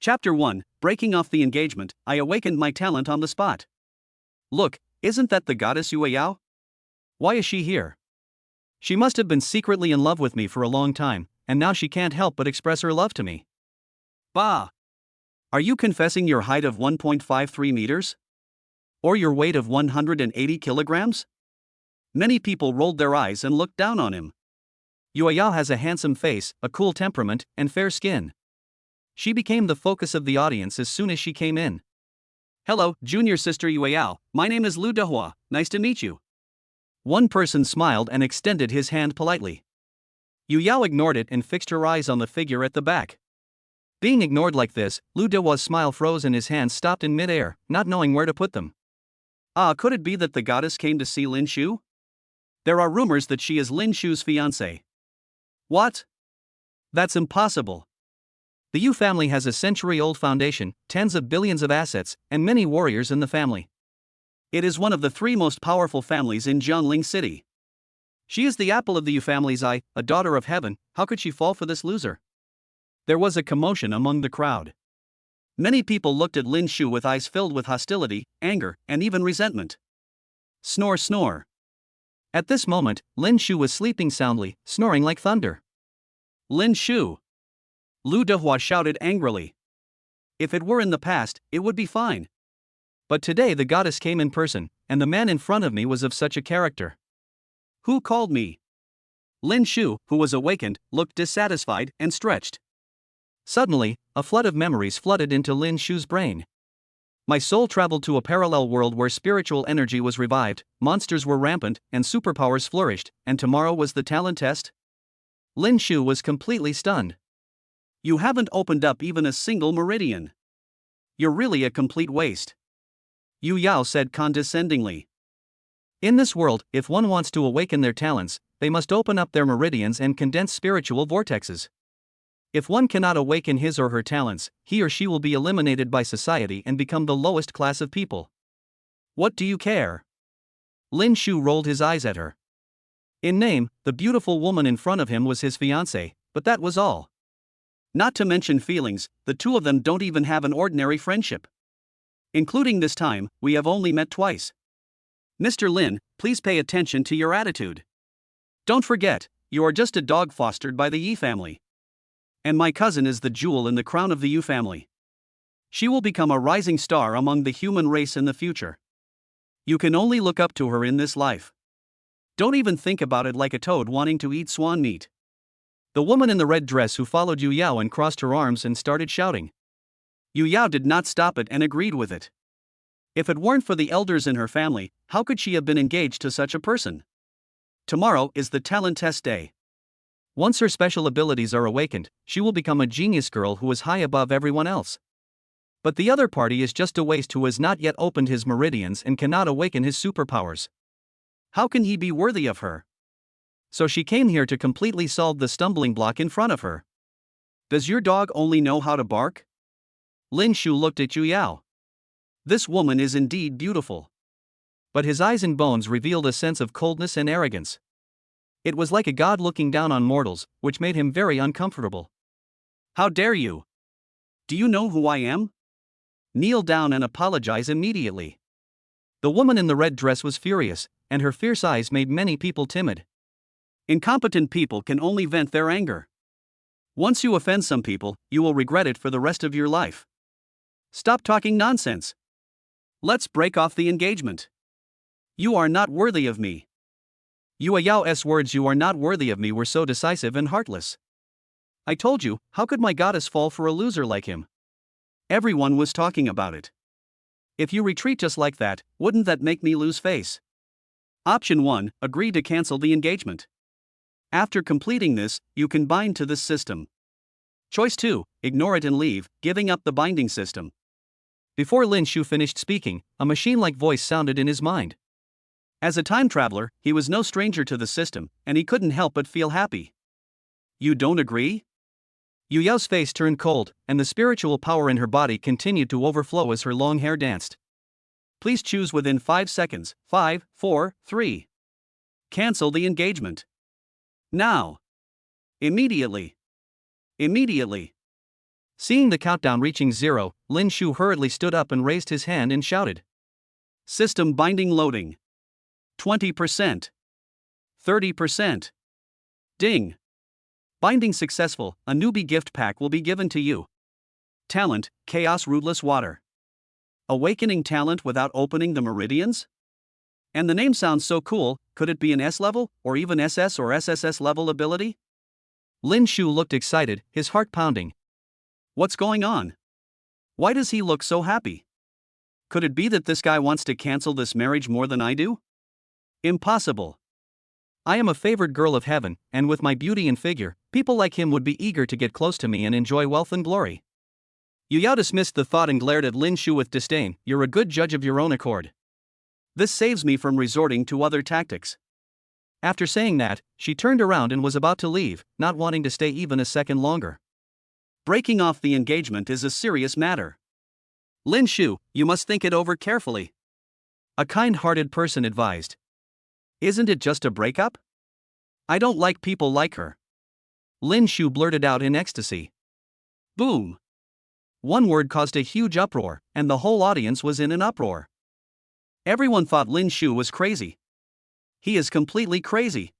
Chapter 1, Breaking Off the Engagement. I awakened my talent on the spot. Look, isn't that the goddess Yueyao? Why is she here? She must have been secretly in love with me for a long time, and now she can't help but express her love to me. Bah! Are you confessing your height of 1.53 meters? Or your weight of 180 kilograms? Many people rolled their eyes and looked down on him. Yueyao has a handsome face, a cool temperament, and fair skin. She became the focus of the audience as soon as she came in. Hello, junior sister Yueyao, my name is Lu Dehua, nice to meet you. One person smiled and extended his hand politely. Yueyao ignored it and fixed her eyes on the figure at the back. Being ignored like this, Lu Dehua's smile froze and his hands stopped in midair, not knowing where to put them. Could it be that the goddess came to see Lin Shu? There are rumors that she is Lin Shu's fiancé. What? That's impossible. The Yu family has a century-old foundation, tens of billions of assets, and many warriors in the family. It is one of the three most powerful families in Jiangling City. She is the apple of the Yu family's eye, a daughter of heaven. How could she fall for this loser? There was a commotion among the crowd. Many people looked at Lin Shu with eyes filled with hostility, anger, and even resentment. Snore, snore. At this moment, Lin Shu was sleeping soundly, snoring like thunder. Lin Shu! Lu Dehua shouted angrily. If it were in the past, it would be fine. But today the goddess came in person, and the man in front of me was of such a character. Who called me? Lin Shu, who was awakened, looked dissatisfied and stretched. Suddenly, a flood of memories flooded into Lin Shu's brain. My soul traveled to a parallel world where spiritual energy was revived, monsters were rampant, and superpowers flourished, and tomorrow was the talent test? Lin Shu was completely stunned. You haven't opened up even a single meridian. You're really a complete waste. Yueyao said condescendingly. In this world, if one wants to awaken their talents, they must open up their meridians and condense spiritual vortexes. If one cannot awaken his or her talents, he or she will be eliminated by society and become the lowest class of people. What do you care? Lin Shu rolled his eyes at her. In name, the beautiful woman in front of him was his fiancée, but that was all. Not to mention feelings, the two of them don't even have an ordinary friendship. Including this time, we have only met twice. Mr. Lin, please pay attention to your attitude. Don't forget, you are just a dog fostered by the Yi family. And my cousin is the jewel in the crown of the Yu family. She will become a rising star among the human race in the future. You can only look up to her in this life. Don't even think about it like a toad wanting to eat swan meat. The woman in the red dress who followed Yueyao and crossed her arms and started shouting. Yueyao did not stop it and agreed with it. If it weren't for the elders in her family, how could she have been engaged to such a person? Tomorrow is the talent test day. Once her special abilities are awakened, she will become a genius girl who is high above everyone else. But the other party is just a waste who has not yet opened his meridians and cannot awaken his superpowers. How can he be worthy of her? So she came here to completely solve the stumbling block in front of her. Does your dog only know how to bark? Lin Shu looked at Yueyao. This woman is indeed beautiful. But his eyes and bones revealed a sense of coldness and arrogance. It was like a god looking down on mortals, which made him very uncomfortable. How dare you? Do you know who I am? Kneel down and apologize immediately. The woman in the red dress was furious, and her fierce eyes made many people timid. Incompetent people can only vent their anger. Once you offend some people, you will regret it for the rest of your life. Stop talking nonsense. Let's break off the engagement. You are not worthy of me. Yueyao's words "you are not worthy of me" were so decisive and heartless. I told you, how could my goddess fall for a loser like him? Everyone was talking about it. If you retreat just like that, wouldn't that make me lose face? Option 1, agree to cancel the engagement. After completing this, you can bind to this system. Choice 2, ignore it and leave, giving up the binding system. Before Lin Shu finished speaking, a machine-like voice sounded in his mind. As a time traveler, he was no stranger to the system, and he couldn't help but feel happy. You don't agree? Yueyao's face turned cold, and the spiritual power in her body continued to overflow as her long hair danced. Please choose within 5 seconds. 5, 4, 3. Cancel the engagement. Now. Immediately. Immediately. Seeing the countdown reaching 0, Lin Shu hurriedly stood up and raised his hand and shouted. System binding loading. 20%. 30%. Ding. Binding successful, a newbie gift pack will be given to you. Talent, Chaos Rootless Water. Awakening talent without opening the meridians? And the name sounds so cool, could it be an S-level, or even SS or SSS-level ability? Lin Shu looked excited, his heart pounding. What's going on? Why does he look so happy? Could it be that this guy wants to cancel this marriage more than I do? Impossible. I am a favored girl of heaven, and with my beauty and figure, people like him would be eager to get close to me and enjoy wealth and glory. Yu Yao dismissed the thought and glared at Lin Shu with disdain. You're a good judge of your own accord. This saves me from resorting to other tactics. After saying that, she turned around and was about to leave, not wanting to stay even a second longer. Breaking off the engagement is a serious matter. Lin Shu, you must think it over carefully. A kind-hearted person advised. Isn't it just a breakup? I don't like people like her. Lin Shu blurted out in ecstasy. Boom. One word caused a huge uproar, and the whole audience was in an uproar. Everyone thought Lin Shu was crazy. He is completely crazy.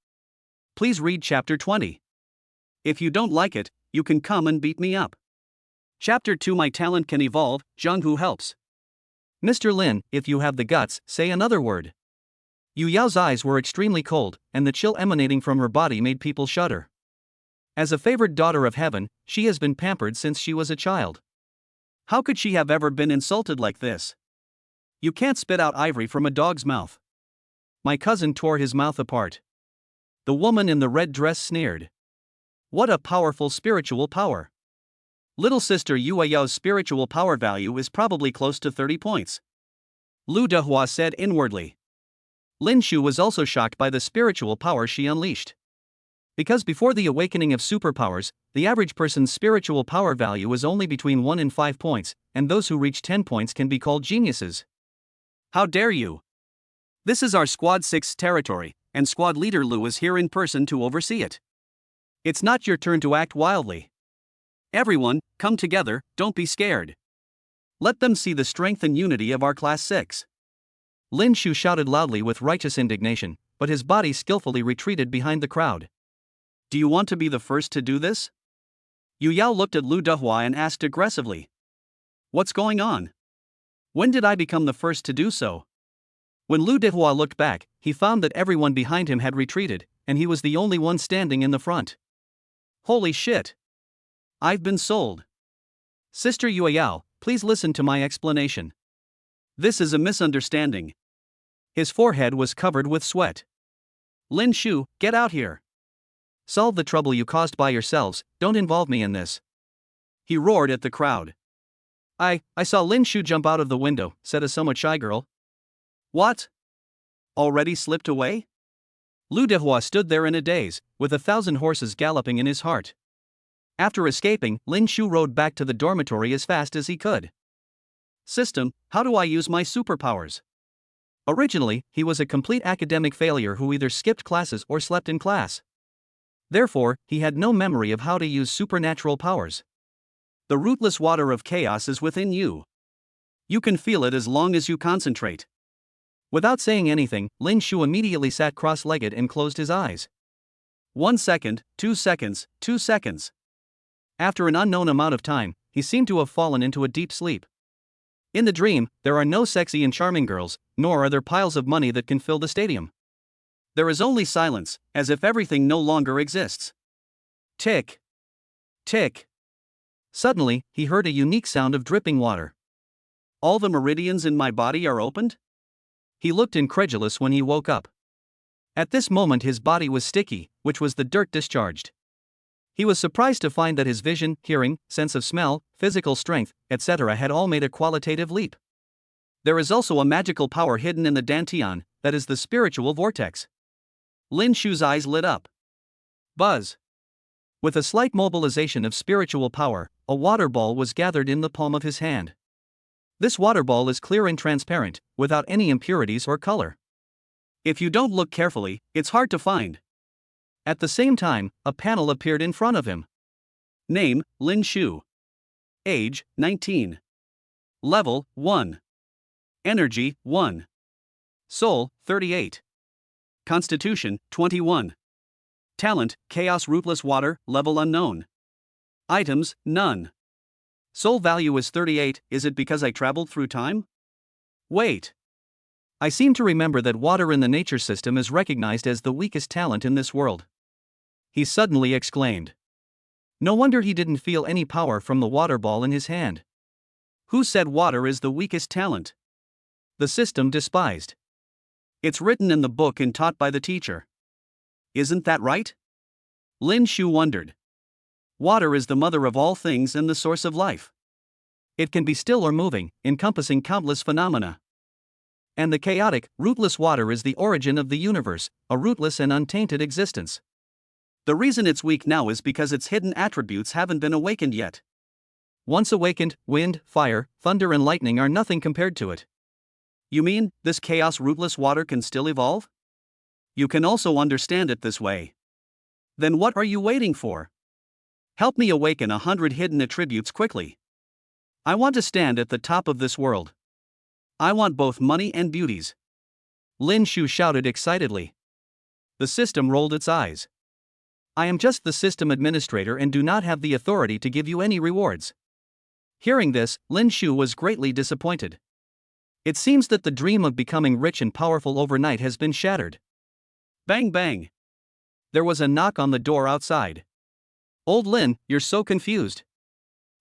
Please read chapter 20. If you don't like it, you can come and beat me up. Chapter 2 My talent can evolve, Zhenghu helps. Mr. Lin, if you have the guts, say another word. Yu Yao's eyes were extremely cold, and the chill emanating from her body made people shudder. As a favored daughter of heaven, she has been pampered since she was a child. How could she have ever been insulted like this? You can't spit out ivory from a dog's mouth. My cousin tore his mouth apart. The woman in the red dress sneered. What a powerful spiritual power. Little sister Yue Yao's spiritual power value is probably close to 30 points. Lu Dehua said inwardly. Lin Shu was also shocked by the spiritual power she unleashed. Because before the awakening of superpowers, the average person's spiritual power value is only between 1 and 5 points, and those who reach 10 points can be called geniuses. How dare you? This is our Squad 6's territory, and Squad Leader Lu is here in person to oversee it. It's not your turn to act wildly. Everyone, come together, don't be scared. Let them see the strength and unity of our Class 6. Lin Shu shouted loudly with righteous indignation, but his body skillfully retreated behind the crowd. Do you want to be the first to do this? Yu Yao looked at Lu Dehua and asked aggressively. What's going on? When did I become the first to do so? When Lu Dehua looked back, he found that everyone behind him had retreated, and he was the only one standing in the front. Holy shit! I've been sold. Sister Yue Yao, please listen to my explanation. This is a misunderstanding. His forehead was covered with sweat. Lin Shu, get out here. Solve the trouble you caused by yourselves, don't involve me in this. He roared at the crowd. I saw Lin Shu jump out of the window, said a somewhat shy girl. What? Already slipped away? Lu Dehua stood there in a daze, with 1,000 horses galloping in his heart. After escaping, Lin Shu rode back to the dormitory as fast as he could. System, how do I use my superpowers? Originally, he was a complete academic failure who either skipped classes or slept in class. Therefore, he had no memory of how to use supernatural powers. The rootless water of chaos is within you. You can feel it as long as you concentrate. Without saying anything, Lin Shu immediately sat cross-legged and closed his eyes. 1 second, 2 seconds, 2 seconds. After an unknown amount of time, he seemed to have fallen into a deep sleep. In the dream, there are no sexy and charming girls, nor are there piles of money that can fill the stadium. There is only silence, as if everything no longer exists. Tick. Tick. Suddenly, he heard a unique sound of dripping water. All the meridians in my body are opened? He looked incredulous when he woke up. At this moment his body was sticky, which was the dirt discharged. He was surprised to find that his vision, hearing, sense of smell, physical strength, etc. had all made a qualitative leap. There is also a magical power hidden in the Dantian, that is the spiritual vortex. Lin Shu's eyes lit up. Buzz. With a slight mobilization of spiritual power, a water ball was gathered in the palm of his hand. This water ball is clear and transparent, without any impurities or color. If you don't look carefully, it's hard to find. At the same time, a panel appeared in front of him. Name, Lin Shu. Age, 19. Level, 1. Energy, 1. Soul, 38. Constitution, 21. Talent, Chaos Rootless Water, level unknown. Items, none. Soul value is 38, is it because I traveled through time? Wait. I seem to remember that water in the nature system is recognized as the weakest talent in this world. He suddenly exclaimed. No wonder he didn't feel any power from the water ball in his hand. Who said water is the weakest talent? The system despised. It's written in the book and taught by the teacher. Isn't that right? Lin Shu wondered. Water is the mother of all things and the source of life. It can be still or moving, encompassing countless phenomena. And the chaotic, rootless water is the origin of the universe, a rootless and untainted existence. The reason it's weak now is because its hidden attributes haven't been awakened yet. Once awakened, wind, fire, thunder and lightning are nothing compared to it. You mean, this chaos rootless water can still evolve? You can also understand it this way. Then what are you waiting for? Help me awaken 100 hidden attributes quickly. I want to stand at the top of this world. I want both money and beauties. Lin Shu shouted excitedly. The system rolled its eyes. I am just the system administrator and do not have the authority to give you any rewards. Hearing this, Lin Shu was greatly disappointed. It seems that the dream of becoming rich and powerful overnight has been shattered. Bang bang. There was a knock on the door outside. Old Lin, you're so confused.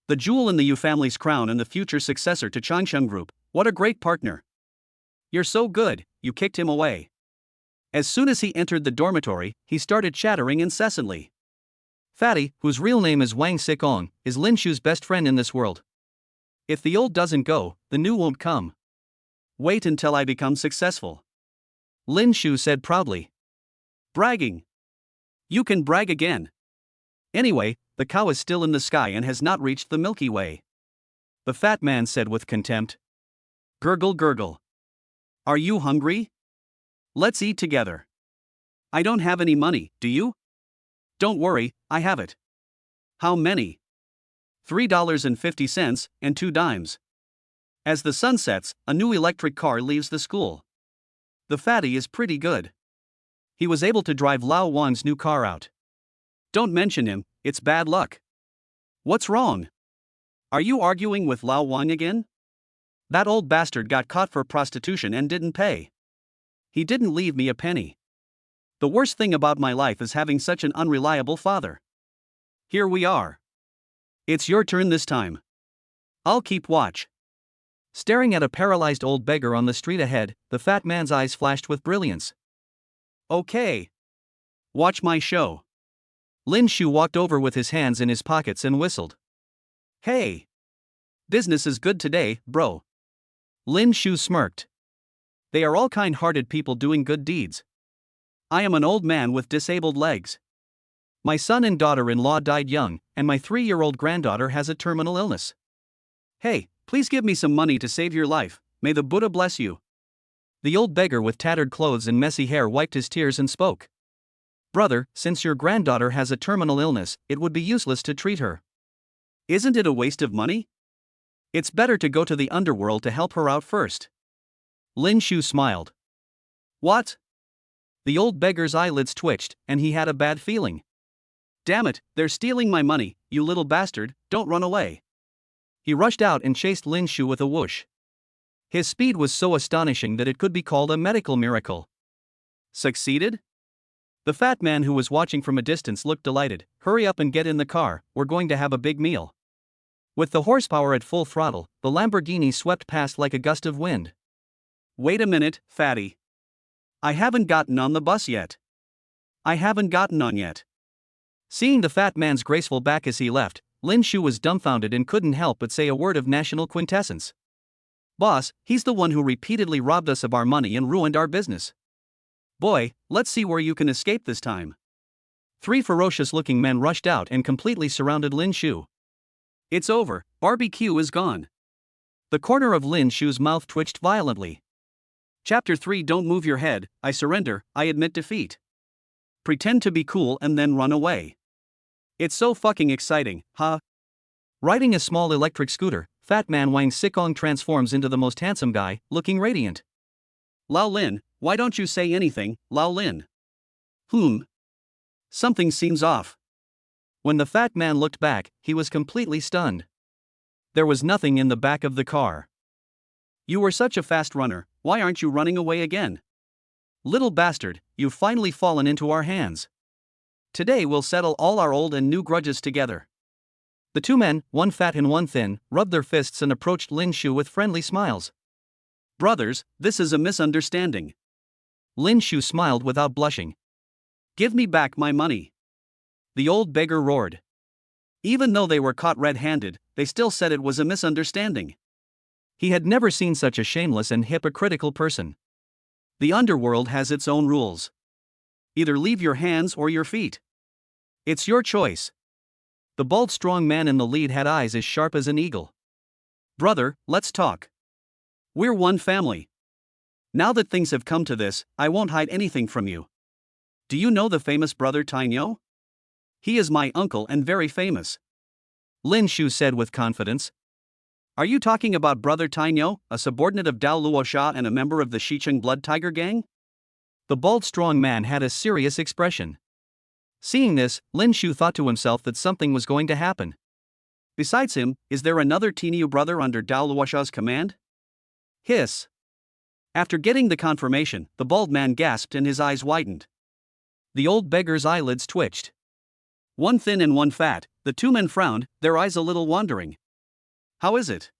The jewel in the Yu family's crown and the future successor to Changsheng Group, what a great partner. You're so good, you kicked him away. As soon as he entered the dormitory, he started chattering incessantly. Fatty, whose real name is Wang Sikong, is Lin Shu's best friend in this world. If the old doesn't go, the new won't come. Wait until I become successful. Lin Shu said proudly. Bragging. You can brag again. Anyway, the cow is still in the sky and has not reached the Milky Way. The fat man said with contempt. Gurgle gurgle. Are you hungry? Let's eat together. I don't have any money, do you? Don't worry, I have it. How many? $3.50 and 2 dimes. As the sun sets, a new electric car leaves the school. The fatty is pretty good. He was able to drive Lao Wang's new car out. Don't mention him, it's bad luck. What's wrong? Are you arguing with Lao Wang again? That old bastard got caught for prostitution and didn't pay. He didn't leave me a penny. The worst thing about my life is having such an unreliable father. Here we are. It's your turn this time. I'll keep watch. Staring at a paralyzed old beggar on the street ahead, the fat man's eyes flashed with brilliance. Okay. Watch my show. Lin Shu walked over with his hands in his pockets and whistled. Hey. Business is good today, bro. Lin Shu smirked. They are all kind-hearted people doing good deeds. I am an old man with disabled legs. My son and daughter-in-law died young, and my 3-year-old granddaughter has a terminal illness. Hey, please give me some money to save your life, may the Buddha bless you. The old beggar with tattered clothes and messy hair wiped his tears and spoke. Brother, since your granddaughter has a terminal illness, it would be useless to treat her. Isn't it a waste of money? It's better to go to the underworld to help her out first. Lin Shu smiled. What? The old beggar's eyelids twitched, and he had a bad feeling. Damn it, they're stealing my money, you little bastard, don't run away. He rushed out and chased Lin Shu with a whoosh. His speed was so astonishing that it could be called a medical miracle. Succeeded? The fat man who was watching from a distance looked delighted. Hurry up and get in the car, we're going to have a big meal. With the horsepower at full throttle, the Lamborghini swept past like a gust of wind. Wait a minute, fatty. I haven't gotten on the bus yet. I haven't gotten on yet. Seeing the fat man's graceful back as he left, Lin Shu was dumbfounded and couldn't help but say a word of national quintessence. Boss, he's the one who repeatedly robbed us of our money and ruined our business. Boy, let's see where you can escape this time. 3 ferocious-looking men rushed out and completely surrounded Lin Shu. It's over, barbecue is gone. The corner of Lin Shu's mouth twitched violently. Chapter 3 Don't move your head, I surrender, I admit defeat. Pretend to be cool and then run away. It's so fucking exciting, huh? Riding a small electric scooter, Fat Man Wang Sikong transforms into the most handsome guy, looking radiant. Lao Lin, why don't you say anything, Lao Lin? Something seems off. When the fat man looked back, he was completely stunned. There was nothing in the back of the car. You were such a fast runner, why aren't you running away again? Little bastard, you've finally fallen into our hands. Today we'll settle all our old and new grudges together. The two men, one fat and one thin, rubbed their fists and approached Lin Shu with friendly smiles. Brothers, this is a misunderstanding. Lin Shu smiled without blushing. Give me back my money. The old beggar roared. Even though they were caught red-handed, they still said it was a misunderstanding. He had never seen such a shameless and hypocritical person. The underworld has its own rules. Either leave your hands or your feet. It's your choice. The bald strong man in the lead had eyes as sharp as an eagle. Brother, let's talk. We're one family. Now that things have come to this, I won't hide anything from you. Do you know the famous brother Tainyo? He is my uncle and very famous. Lin Shu said with confidence. Are you talking about brother Tainyo, a subordinate of Dao Luosha and a member of the Xicheng Blood Tiger Gang? The bald strong man had a serious expression. Seeing this, Lin Shu thought to himself that something was going to happen. Besides him, is there another Tinyu brother under Dao Luosha's command? Hiss. After getting the confirmation, the bald man gasped and his eyes widened. The old beggar's eyelids twitched. One thin and one fat, the two men frowned, their eyes a little wandering. How is it?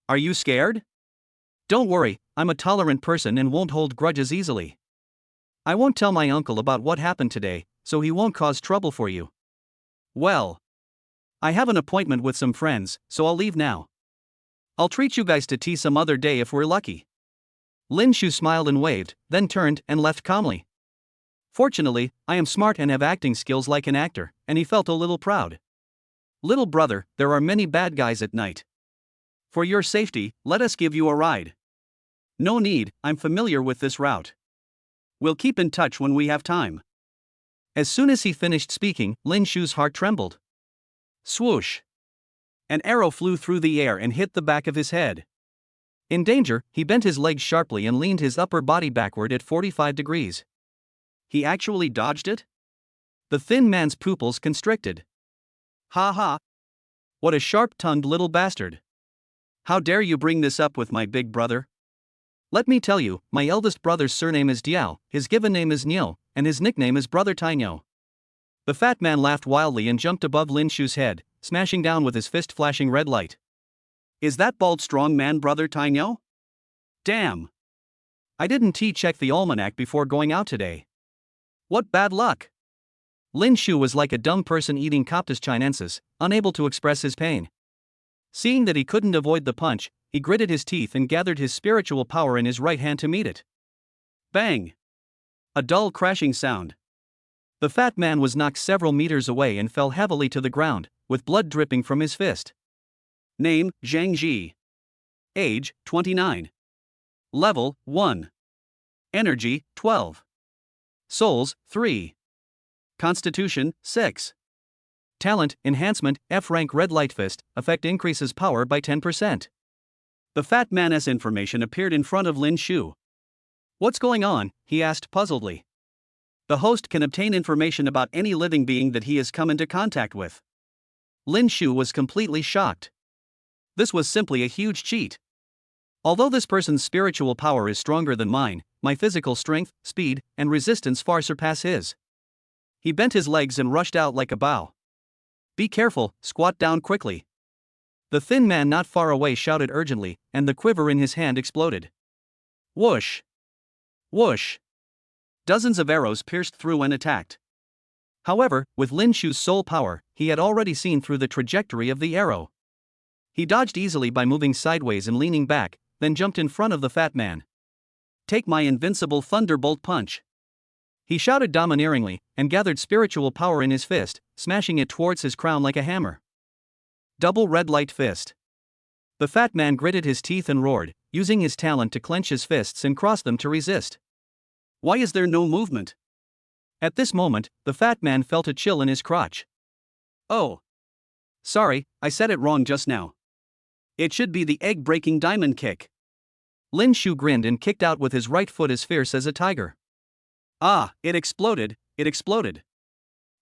Are you scared? Don't worry, I'm a tolerant person and won't hold grudges easily. I won't tell my uncle about what happened today, so he won't cause trouble for you. Well, I have an appointment with some friends, so I'll leave now. I'll treat you guys to tea some other day if we're lucky. Lin Shu smiled and waved, then turned and left calmly. Fortunately, I am smart and have acting skills like an actor, and he felt a little proud. Little brother, there are many bad guys at night. For your safety, let us give you a ride. No need, I'm familiar with this route. We'll keep in touch when we have time. As soon as he finished speaking, Lin Shu's heart trembled. Swoosh! An arrow flew through the air and hit the back of his head. In danger, he bent his legs sharply and leaned his upper body backward at 45 degrees. He actually dodged it? The thin man's pupils constricted. Ha ha! What a sharp-tongued little bastard. How dare you bring this up with my big brother? Let me tell you, my eldest brother's surname is Diao, his given name is Nyo, and his nickname is Brother Tainyo. The fat man laughed wildly and jumped above Lin Shu's head, smashing down with his fist flashing red light. Is that bald strong man Brother Tainyo? Damn! I didn't check the almanac before going out today. What bad luck! Lin Shu was like a dumb person eating Coptus chinensis, unable to express his pain. Seeing that he couldn't avoid the punch, he gritted his teeth and gathered his spiritual power in his right hand to meet it. Bang! A dull crashing sound. The fat man was knocked several meters away and fell heavily to the ground, with blood dripping from his fist. Name, Zhang Ji. Age, 29. Level, 1. Energy, 12. Souls, 3. Constitution, 6. Talent, Enhancement, F-rank Red Light Fist, effect increases power by 10%. The fat man's information appeared in front of Lin Shu. What's going on? He asked puzzledly. The host can obtain information about any living being that he has come into contact with. Lin Shu was completely shocked. This was simply a huge cheat. Although this person's spiritual power is stronger than mine, my physical strength, speed, and resistance far surpass his. He bent his legs and rushed out like a bow. Be careful, squat down quickly. The thin man not far away shouted urgently, and the quiver in his hand exploded. Whoosh! Whoosh! Dozens of arrows pierced through and attacked. However, with Lin Shu's soul power, he had already seen through the trajectory of the arrow. He dodged easily by moving sideways and leaning back, then jumped in front of the fat man. Take my invincible thunderbolt punch! He shouted domineeringly, and gathered spiritual power in his fist, smashing it towards his crown like a hammer. Double red light fist. The fat man gritted his teeth and roared, using his talent to clench his fists and cross them to resist. Why is there no movement? At this moment, the fat man felt a chill in his crotch. Oh! Sorry, I said it wrong just now. It should be the egg-breaking diamond kick. Lin Shu grinned and kicked out with his right foot as fierce as a tiger. Ah, it exploded, it exploded.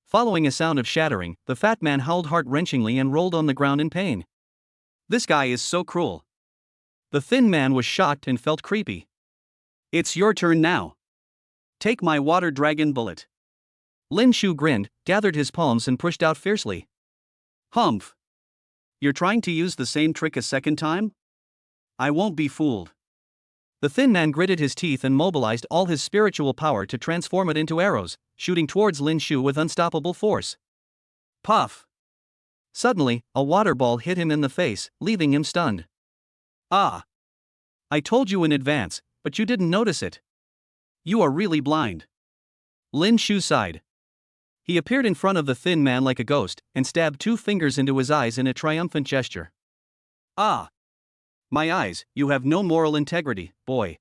Following a sound of shattering, the fat man howled heart-wrenchingly and rolled on the ground in pain. This guy is so cruel. The thin man was shocked and felt creepy. It's your turn now. Take my water dragon bullet. Lin Shu grinned, gathered his palms and pushed out fiercely. Humph. You're trying to use the same trick a second time? I won't be fooled. The thin man gritted his teeth and mobilized all his spiritual power to transform it into arrows, shooting towards Lin Shu with unstoppable force. Puff! Suddenly, a water ball hit him in the face, leaving him stunned. Ah! I told you in advance, but you didn't notice it. You are really blind. Lin Shu sighed. He appeared in front of the thin man like a ghost, and stabbed 2 fingers into his eyes in a triumphant gesture. Ah! My eyes, you have no moral integrity, boy.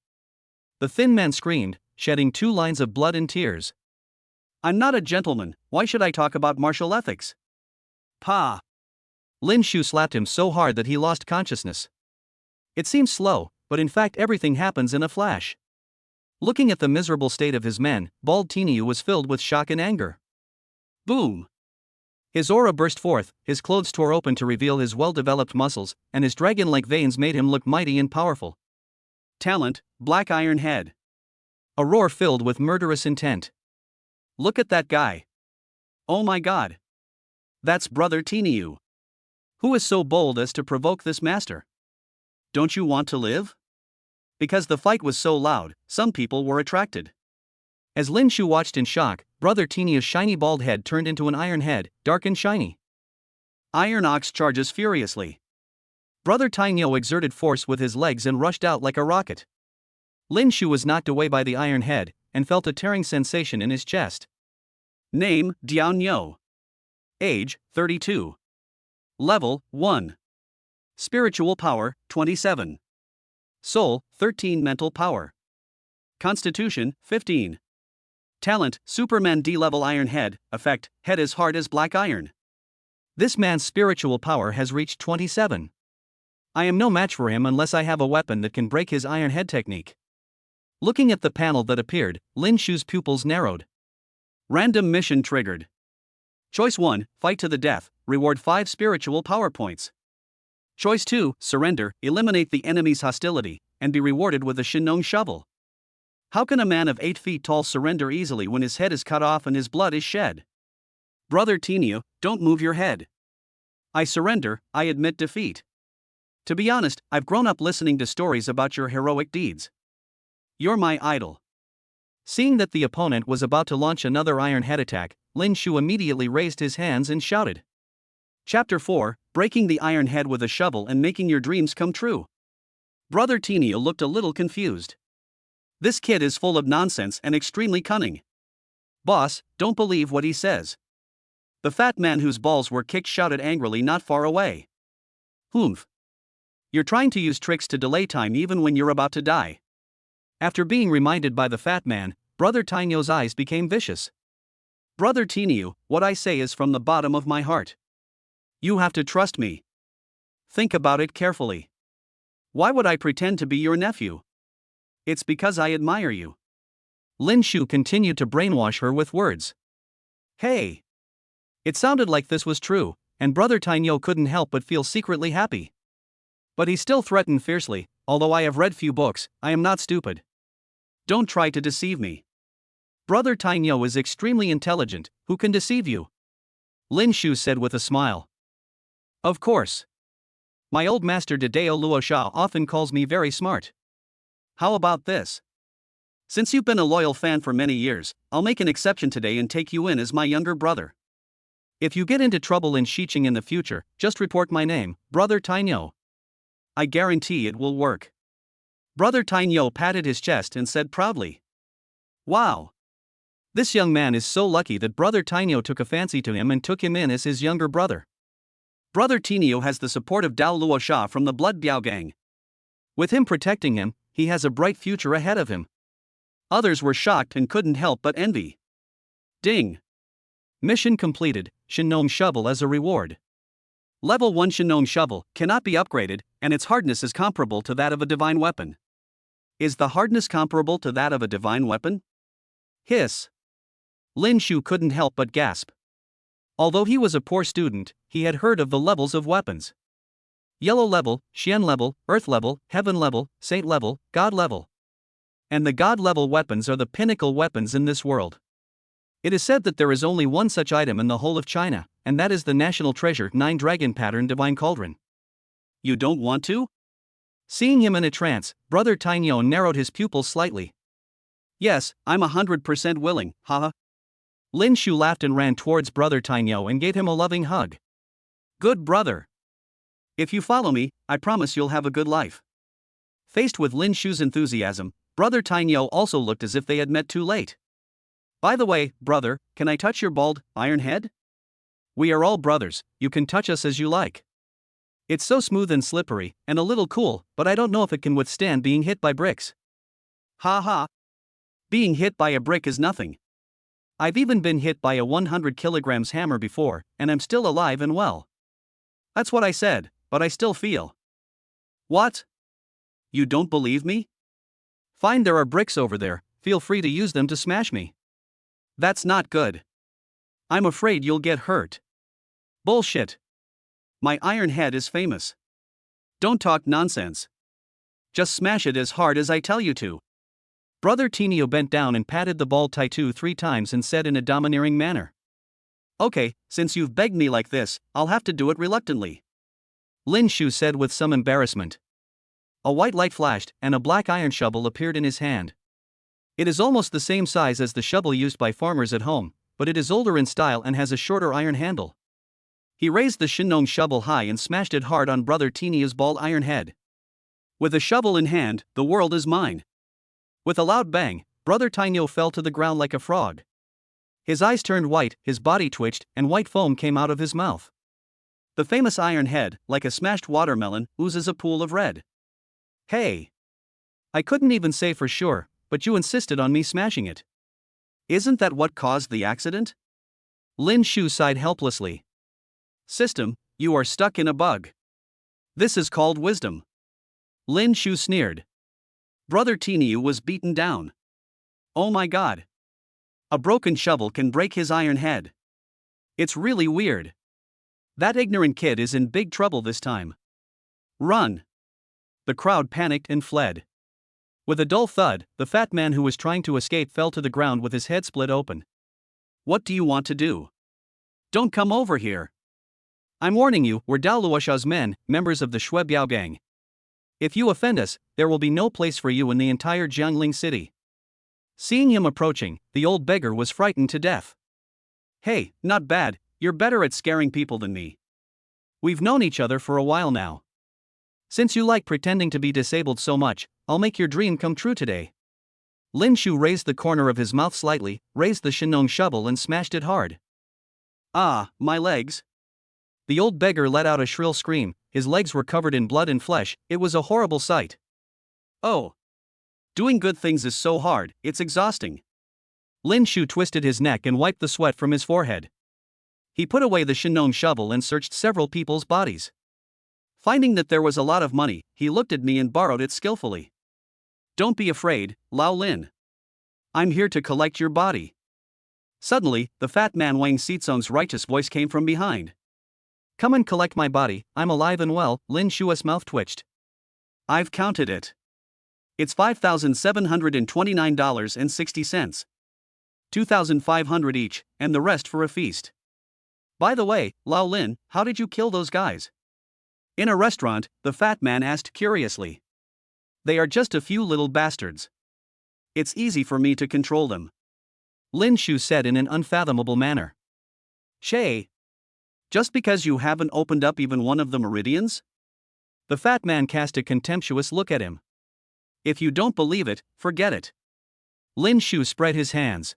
The thin man screamed, shedding 2 lines of blood and tears. I'm not a gentleman, why should I talk about martial ethics? Pa! Lin Shu slapped him so hard that he lost consciousness. It seems slow, but in fact everything happens in a flash. Looking at the miserable state of his men, Bald Tiniu was filled with shock and anger. Boom! His aura burst forth, his clothes tore open to reveal his well-developed muscles, and his dragon-like veins made him look mighty and powerful. Talent, Black Iron Head. A roar filled with murderous intent. Look at that guy. Oh my god. That's Brother Tiniu. Who is so bold as to provoke this master? Don't you want to live? Because the fight was so loud, some people were attracted. As Lin Shu watched in shock, Brother Tiniu's shiny bald head turned into an iron head, dark and shiny. Iron Ox charges furiously. Brother Tiniu exerted force with his legs and rushed out like a rocket. Lin Shu was knocked away by the iron head, and felt a tearing sensation in his chest. Name, Diao Nyo. Age, 32. Level, 1. Spiritual power, 27. Soul, 13 mental power. Constitution, 15. Talent, Superman D-level Iron Head, effect, head as hard as black iron. This man's spiritual power has reached 27. I am no match for him unless I have a weapon that can break his iron head technique. Looking at the panel that appeared, Lin Shu's pupils narrowed. Random mission triggered. Choice 1, fight to the death, reward 5 spiritual power points. Choice 2, surrender, eliminate the enemy's hostility, and be rewarded with a Shinong shovel. How can a man of 8 feet tall surrender easily when his head is cut off and his blood is shed? Brother Tiniu, don't move your head. I surrender, I admit defeat. To be honest, I've grown up listening to stories about your heroic deeds. You're my idol. Seeing that the opponent was about to launch another iron head attack, Lin Shu immediately raised his hands and shouted. Chapter 4, Breaking the Iron Head with a Shovel and Making Your Dreams Come True. Brother Tiniu looked a little confused. This kid is full of nonsense and extremely cunning. Boss, don't believe what he says. The fat man whose balls were kicked shouted angrily not far away. Humph. You're trying to use tricks to delay time even when you're about to die. After being reminded by the fat man, Brother Tiniu's eyes became vicious. Brother Tiniu, what I say is from the bottom of my heart. You have to trust me. Think about it carefully. Why would I pretend to be your nephew? It's because I admire you. Lin Shu continued to brainwash her with words. Hey! It sounded like this was true, and Brother Tiniu couldn't help but feel secretly happy. But he still threatened fiercely, although I have read few books, I am not stupid. Don't try to deceive me. Brother Tiniu is extremely intelligent, who can deceive you? Lin Shu said with a smile. Of course. My old master Dedeo Luosha often calls me very smart. How about this? Since you've been a loyal fan for many years, I'll make an exception today and take you in as my younger brother. If you get into trouble in Xiqing in the future, just report my name, Brother Tiniu. I guarantee it will work. Brother Tiniu patted his chest and said proudly. Wow! This young man is so lucky that Brother Tiniu took a fancy to him and took him in as his younger brother. Brother Tiniu has the support of Dao Luosha from the Blood Biao Gang. With him protecting him, he has a bright future ahead of him. Others were shocked and couldn't help but envy. Ding! Mission completed, Shinong shovel as a reward. Level 1 Shinong shovel cannot be upgraded, and its hardness is comparable to that of a divine weapon. Is the hardness comparable to that of a divine weapon? Hiss. Lin Shu couldn't help but gasp. Although he was a poor student, he had heard of the levels of weapons. Yellow level, Xian level, Earth level, Heaven level, Saint level, God level. And the God level weapons are the pinnacle weapons in this world. It is said that there is only one such item in the whole of China, and that is the national treasure 9 dragon pattern divine cauldron. You don't want to? Seeing him in a trance, Brother Tainyo narrowed his pupils slightly. Yes, I'm 100% willing, haha. Lin Shu laughed and ran towards Brother Tainyo and gave him a loving hug. Good brother. If you follow me, I promise you'll have a good life. Faced with Lin Shu's enthusiasm, Brother Tainyo also looked as if they had met too late. By the way, brother, can I touch your bald, iron head? We are all brothers, you can touch us as you like. It's so smooth and slippery, and a little cool, but I don't know if it can withstand being hit by bricks. Ha ha. Being hit by a brick is nothing. I've even been hit by a 100 kilograms hammer before, and I'm still alive and well. That's what I said, but I still feel. What? You don't believe me? Fine, there are bricks over there, feel free to use them to smash me. That's not good. I'm afraid you'll get hurt. Bullshit. My iron head is famous. Don't talk nonsense. Just smash it as hard as I tell you to. Brother Tinio bent down and patted the bald tattoo 3 times and said in a domineering manner. Okay, since you've begged me like this, I'll have to do it reluctantly. Lin Shu said with some embarrassment. A white light flashed, and a black iron shovel appeared in his hand. It is almost the same size as the shovel used by farmers at home, but it is older in style and has a shorter iron handle. He raised the Shinong shovel high and smashed it hard on Brother Tinio's bald iron head. With a shovel in hand, the world is mine. With a loud bang, Brother Tainyo fell to the ground like a frog. His eyes turned white, his body twitched, and white foam came out of his mouth. The famous iron head, like a smashed watermelon, oozes a pool of red. Hey! I couldn't even say for sure, but you insisted on me smashing it. Isn't that what caused the accident? Lin Shu sighed helplessly. System, you are stuck in a bug. This is called wisdom. Lin Shu sneered. Brother Tinio was beaten down. Oh my god. A broken shovel can break his iron head. It's really weird. That ignorant kid is in big trouble this time. Run. The crowd panicked and fled. With a dull thud, the fat man who was trying to escape fell to the ground with his head split open. What do you want to do? Don't come over here. I'm warning you, we're Dao Luosha's men, members of the Shuebiao gang. If you offend us, there will be no place for you in the entire Jiangling city. Seeing him approaching, the old beggar was frightened to death. Hey, not bad, you're better at scaring people than me. We've known each other for a while now. Since you like pretending to be disabled so much, I'll make your dream come true today. Lin Shu raised the corner of his mouth slightly, raised the Shinong shovel and smashed it hard. Ah, my legs. The old beggar let out a shrill scream, his legs were covered in blood and flesh, it was a horrible sight. Oh. Doing good things is so hard, it's exhausting. Lin Shu twisted his neck and wiped the sweat from his forehead. He put away the Shinong shovel and searched several people's bodies. Finding that there was a lot of money, he looked at me and borrowed it skillfully. Don't be afraid, Lao Lin. I'm here to collect your body. Suddenly, the fat man Wang Xizong's righteous voice came from behind. Come and collect my body, I'm alive and well. Lin Shu's mouth twitched. I've counted it. It's $5,729.60. 2,500 each, and the rest for a feast. By the way, Lao Lin, how did you kill those guys? In a restaurant, the fat man asked curiously. They are just a few little bastards. It's easy for me to control them. Lin Shu said in an unfathomable manner. Shay. Just because you haven't opened up even one of the meridians? The fat man cast a contemptuous look at him. If you don't believe it, forget it. Lin Shu spread his hands.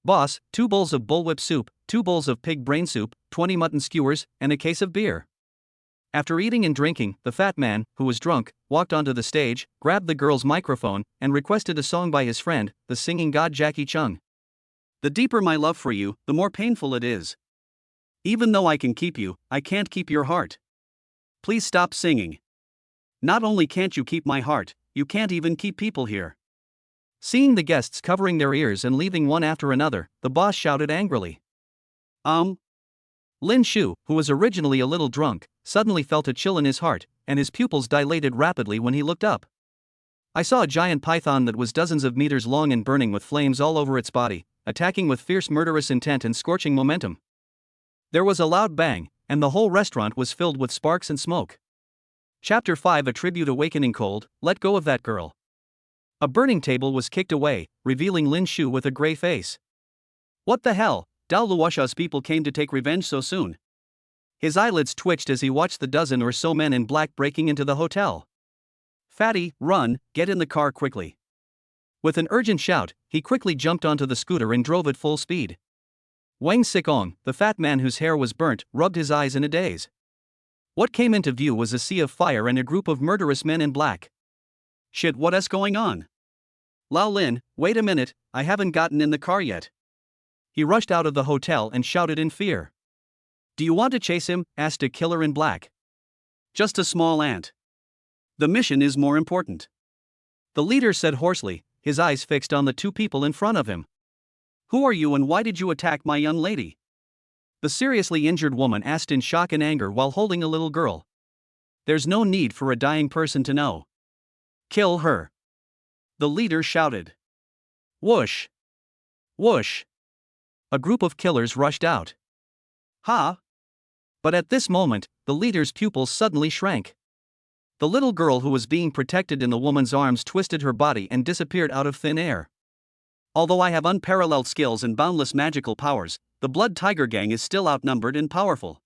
Boss, 2 bowls of bullwhip soup, 2 bowls of pig brain soup, 20 mutton skewers, and a case of beer. After eating and drinking, the fat man, who was drunk, walked onto the stage, grabbed the girl's microphone, and requested a song by his friend, the singing god Jackie Chung. The deeper my love for you, the more painful it is. Even though I can keep you, I can't keep your heart. Please stop singing. Not only can't you keep my heart, you can't even keep people here. Seeing the guests covering their ears and leaving one after another, the boss shouted angrily. Lin Shu, who was originally a little drunk, suddenly felt a chill in his heart, and his pupils dilated rapidly when he looked up. I saw a giant python that was dozens of meters long and burning with flames all over its body, attacking with fierce murderous intent and scorching momentum. There was a loud bang, and the whole restaurant was filled with sparks and smoke. Chapter 5 Attribute Awakening Cold, Let Go of That Girl. A burning table was kicked away, revealing Lin Shu with a gray face. What the hell? Dao Luosha's people came to take revenge so soon. His eyelids twitched as he watched the dozen or so men in black breaking into the hotel. Fatty, run, get in the car quickly. With an urgent shout, he quickly jumped onto the scooter and drove at full speed. Wang Sikong, the fat man whose hair was burnt, rubbed his eyes in a daze. What came into view was a sea of fire and a group of murderous men in black. Shit, what is going on? Lao Lin, wait a minute, I haven't gotten in the car yet. He rushed out of the hotel and shouted in fear. Do you want to chase him? Asked a killer in black. Just a small ant. The mission is more important. The leader said hoarsely, his eyes fixed on the two people in front of him. Who are you and why did you attack my young lady? The seriously injured woman asked in shock and anger while holding a little girl. There's no need for a dying person to know. Kill her. The leader shouted. Whoosh. Whoosh. A group of killers rushed out. Ha! But at this moment, the leader's pupils suddenly shrank. The little girl who was being protected in the woman's arms twisted her body and disappeared out of thin air. Although I have unparalleled skills and boundless magical powers, the Blood Tiger Gang is still outnumbered and powerful.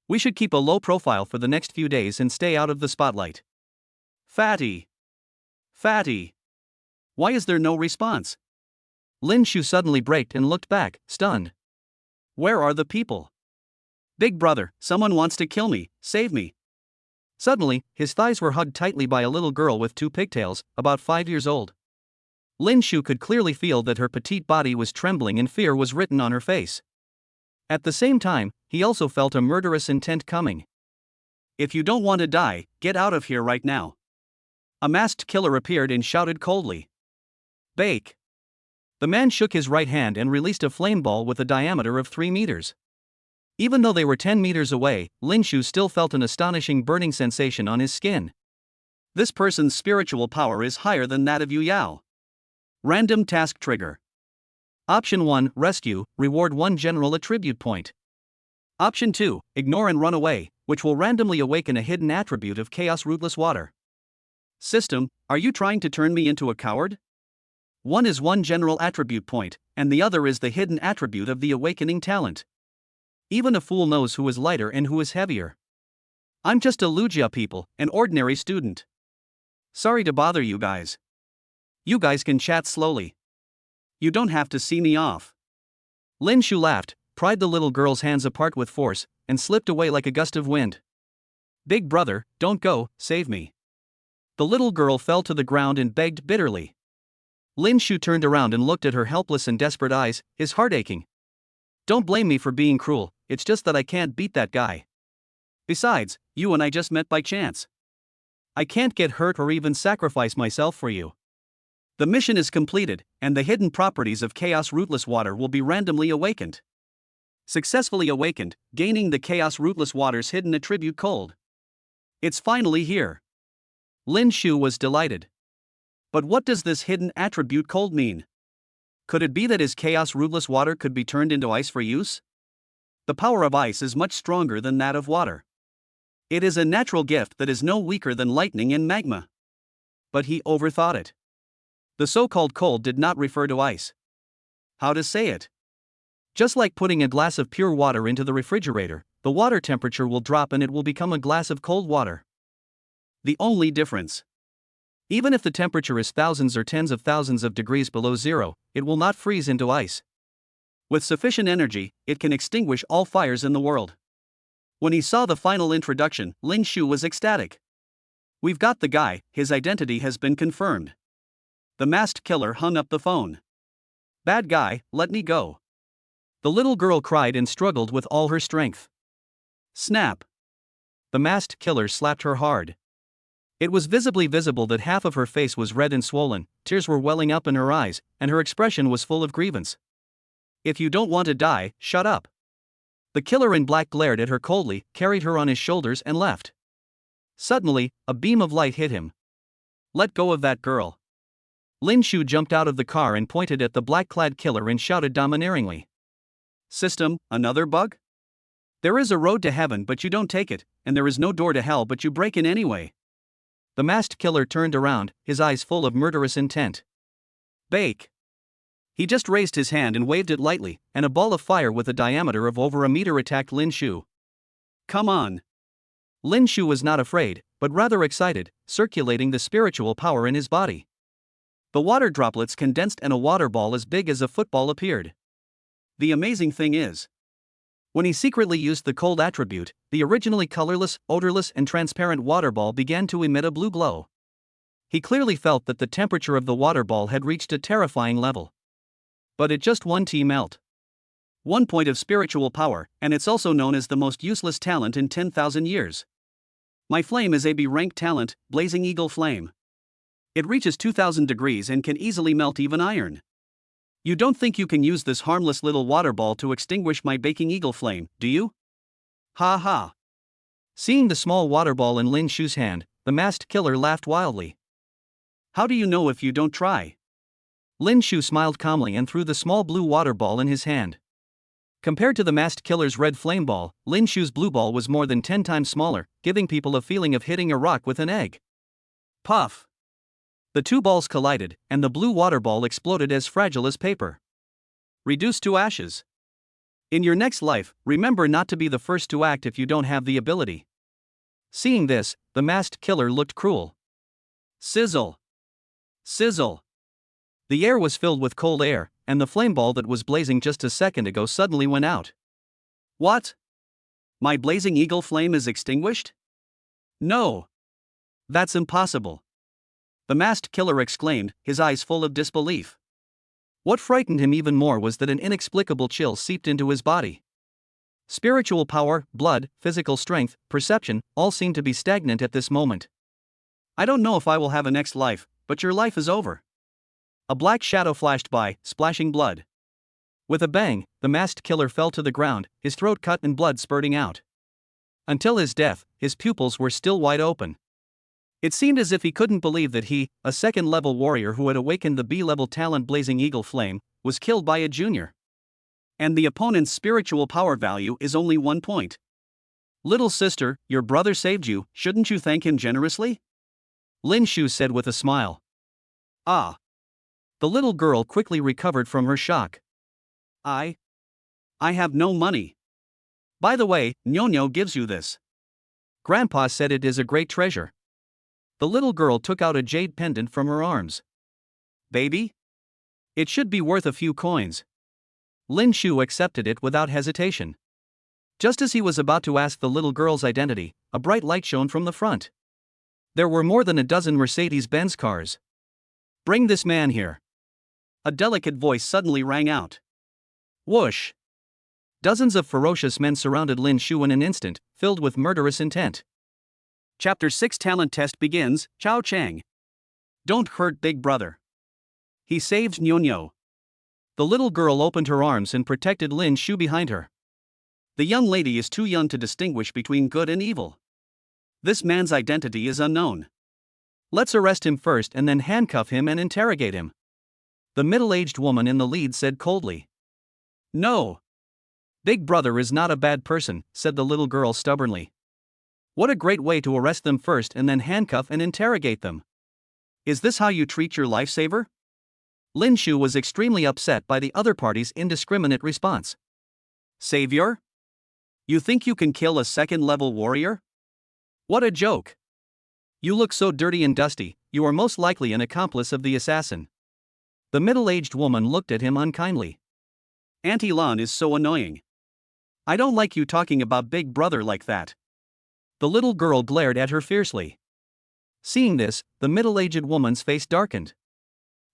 We should keep a low profile for the next few days and stay out of the spotlight. Fatty. Fatty. Why is there no response? Lin Shu suddenly braked and looked back, stunned. Where are the people? Big brother, someone wants to kill me, save me. Suddenly, his thighs were hugged tightly by a little girl with two pigtails, about 5 years old. Lin Shu could clearly feel that her petite body was trembling and fear was written on her face. At the same time, he also felt a murderous intent coming. If you don't want to die, get out of here right now. A masked killer appeared and shouted coldly. Bake. The man shook his right hand and released a flame ball with a diameter of 3 meters. Even though they were 10 meters away, Lin Shu still felt an astonishing burning sensation on his skin. This person's spiritual power is higher than that of Yu Yao. Random task trigger. Option 1, Rescue, reward 1 general attribute point. Option 2, Ignore and run away, which will randomly awaken a hidden attribute of Chaos Rootless Water. System, are you trying to turn me into a coward? One is 1 general attribute point, and the other is the hidden attribute of the awakening talent. Even a fool knows who is lighter and who is heavier. I'm just a Lujia people, an ordinary student. Sorry to bother you guys. You guys can chat slowly. You don't have to see me off. Lin Shu laughed, pried the little girl's hands apart with force, and slipped away like a gust of wind. Big brother, don't go, save me. The little girl fell to the ground and begged bitterly. Lin Shu turned around and looked at her helpless and desperate eyes, his heart aching. Don't blame me for being cruel, it's just that I can't beat that guy. Besides, you and I just met by chance. I can't get hurt or even sacrifice myself for you. The mission is completed, and the hidden properties of Chaos Rootless Water will be randomly awakened. Successfully awakened, gaining the Chaos Rootless Water's hidden attribute cold. It's finally here. Lin Shu was delighted. But what does this hidden attribute cold mean? Could it be that his Chaos Rootless Water could be turned into ice for use? The power of ice is much stronger than that of water. It is a natural gift that is no weaker than lightning and magma. But he overthought it. The so-called cold did not refer to ice. How to say it? Just like putting a glass of pure water into the refrigerator, the water temperature will drop and it will become a glass of cold water. The only difference. Even if the temperature is thousands or tens of thousands of degrees below zero, it will not freeze into ice. With sufficient energy, it can extinguish all fires in the world. When he saw the final introduction, Lin Shu was ecstatic. We've got the guy, his identity has been confirmed. The masked killer hung up the phone. Bad guy, let me go. The little girl cried and struggled with all her strength. Snap! The masked killer slapped her hard. It was visibly visible that half of her face was red and swollen, tears were welling up in her eyes, and her expression was full of grievance. If you don't want to die, shut up. The killer in black glared at her coldly, carried her on his shoulders and left. Suddenly, a beam of light hit him. Let go of that girl. Lin Shu jumped out of the car and pointed at the black-clad killer and shouted domineeringly. System, another bug? There is a road to heaven but you don't take it, and there is no door to hell but you break in anyway. The masked killer turned around, his eyes full of murderous intent. Bake. He just raised his hand and waved it lightly, and a ball of fire with a diameter of over a meter attacked Lin Shu. Come on. Lin Shu was not afraid, but rather excited, circulating the spiritual power in his body. The water droplets condensed and a water ball as big as a football appeared. The amazing thing is, when he secretly used the cold attribute, the originally colorless, odorless and transparent water ball began to emit a blue glow. He clearly felt that the temperature of the water ball had reached a terrifying level. But it just 1 melt. 1 point of spiritual power, and it's also known as the most useless talent in 10,000 years. My flame is a B-rank talent, Blazing Eagle Flame. It reaches 2,000 degrees and can easily melt even iron. You don't think you can use this harmless little water ball to extinguish my baking eagle flame, do you? Ha ha. Seeing the small water ball in Lin Shu's hand, the masked killer laughed wildly. How do you know if you don't try? Lin Shu smiled calmly and threw the small blue water ball in his hand. Compared to the masked killer's red flame ball, Lin Shu's blue ball was more than 10 times smaller, giving people a feeling of hitting a rock with an egg. Puff! The two balls collided, and the blue water ball exploded as fragile as paper. Reduced to ashes. In your next life, remember not to be the first to act if you don't have the ability. Seeing this, the masked killer looked cruel. Sizzle! Sizzle! The air was filled with cold air, and the flame ball that was blazing just a second ago suddenly went out. What? My blazing eagle flame is extinguished? No! That's impossible! The masked killer exclaimed, his eyes full of disbelief. What frightened him even more was that an inexplicable chill seeped into his body. Spiritual power, blood, physical strength, perception, all seemed to be stagnant at this moment. I don't know if I will have a next life, but your life is over. A black shadow flashed by, splashing blood. With a bang, the masked killer fell to the ground, his throat cut and blood spurting out. Until his death, his pupils were still wide open. It seemed as if he couldn't believe that he, a second-level warrior who had awakened the B-level talent Blazing Eagle Flame, was killed by a junior. And the opponent's spiritual power value is only 1 point. Little sister, your brother saved you, shouldn't you thank him generously? Lin Shu said with a smile. Ah. The little girl quickly recovered from her shock. I have no money. By the way, Nyo gives you this. Grandpa said it is a great treasure. The little girl took out a jade pendant from her arms. Baby? It should be worth a few coins. Lin Shu accepted it without hesitation. Just as he was about to ask the little girl's identity, a bright light shone from the front. There were more than a dozen Mercedes-Benz cars. Bring this man here. A delicate voice suddenly rang out. Whoosh! Dozens of ferocious men surrounded Lin Shu in an instant, filled with murderous intent. Chapter 6 Talent Test begins, Chao Chang. Don't hurt Big Brother. He saved Nyo. The little girl opened her arms and protected Lin Shu behind her. The young lady is too young to distinguish between good and evil. This man's identity is unknown. Let's arrest him first and then handcuff him and interrogate him. The middle-aged woman in the lead said coldly. No. Big Brother is not a bad person, said the little girl stubbornly. What a great way to arrest them first and then handcuff and interrogate them. Is this how you treat your lifesaver? Lin Shu was extremely upset by the other party's indiscriminate response. Savior? You think you can kill a second-level warrior? What a joke. You look so dirty and dusty, you are most likely an accomplice of the assassin. The middle-aged woman looked at him unkindly. Auntie Lan is so annoying. I don't like you talking about Big Brother like that. The little girl glared at her fiercely. Seeing this, the middle-aged woman's face darkened.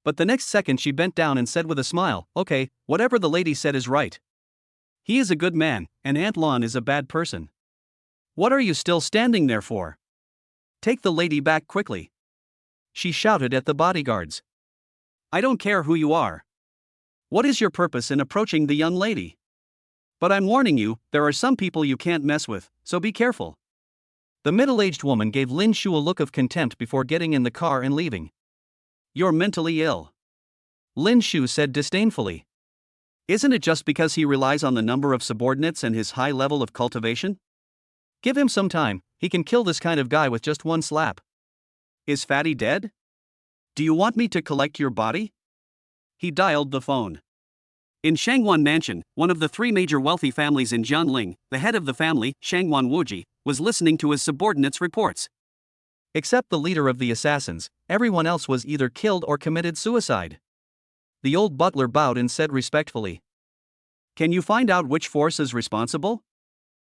But the next second she bent down and said with a smile, okay, whatever the lady said is right. He is a good man, and Aunt Lon is a bad person. What are you still standing there for? Take the lady back quickly. She shouted at the bodyguards. I don't care who you are. What is your purpose in approaching the young lady? But I'm warning you, there are some people you can't mess with, so be careful. The middle-aged woman gave Lin Shu a look of contempt before getting in the car and leaving. You're mentally ill, Lin Shu said disdainfully. Isn't it just because he relies on the number of subordinates and his high level of cultivation? Give him some time, he can kill this kind of guy with just one slap. Is Fatty dead? Do you want me to collect your body? He dialed the phone. In Shangwan Mansion, one of the three major wealthy families in Jianling, the head of the family, Shangwan Wuji, was listening to his subordinates' reports. Except the leader of the assassins, everyone else was either killed or committed suicide. The old butler bowed and said respectfully, Can you find out which force is responsible?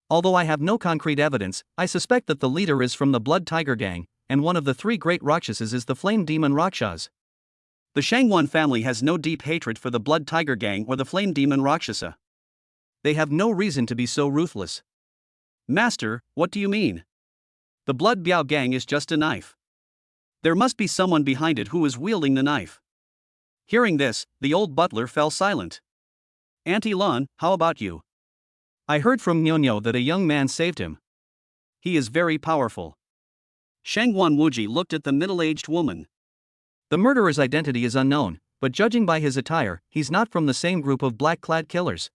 Although I have no concrete evidence, I suspect that the leader is from the Blood Tiger Gang, and one of the three great Rakshasas is the Flame Demon Rakshas. The Shangwan family has no deep hatred for the Blood Tiger Gang or the Flame Demon Rakshasa. They have no reason to be so ruthless. Master, what do you mean? The Blood Biao Gang is just a knife. There must be someone behind it who is wielding the knife. Hearing this, the old butler fell silent. Auntie Lon, how about you? I heard from Nyonyo that a young man saved him. He is very powerful. Shangwan Wuji looked at the middle-aged woman. The murderer's identity is unknown, but judging by his attire, he's not from the same group of black-clad killers.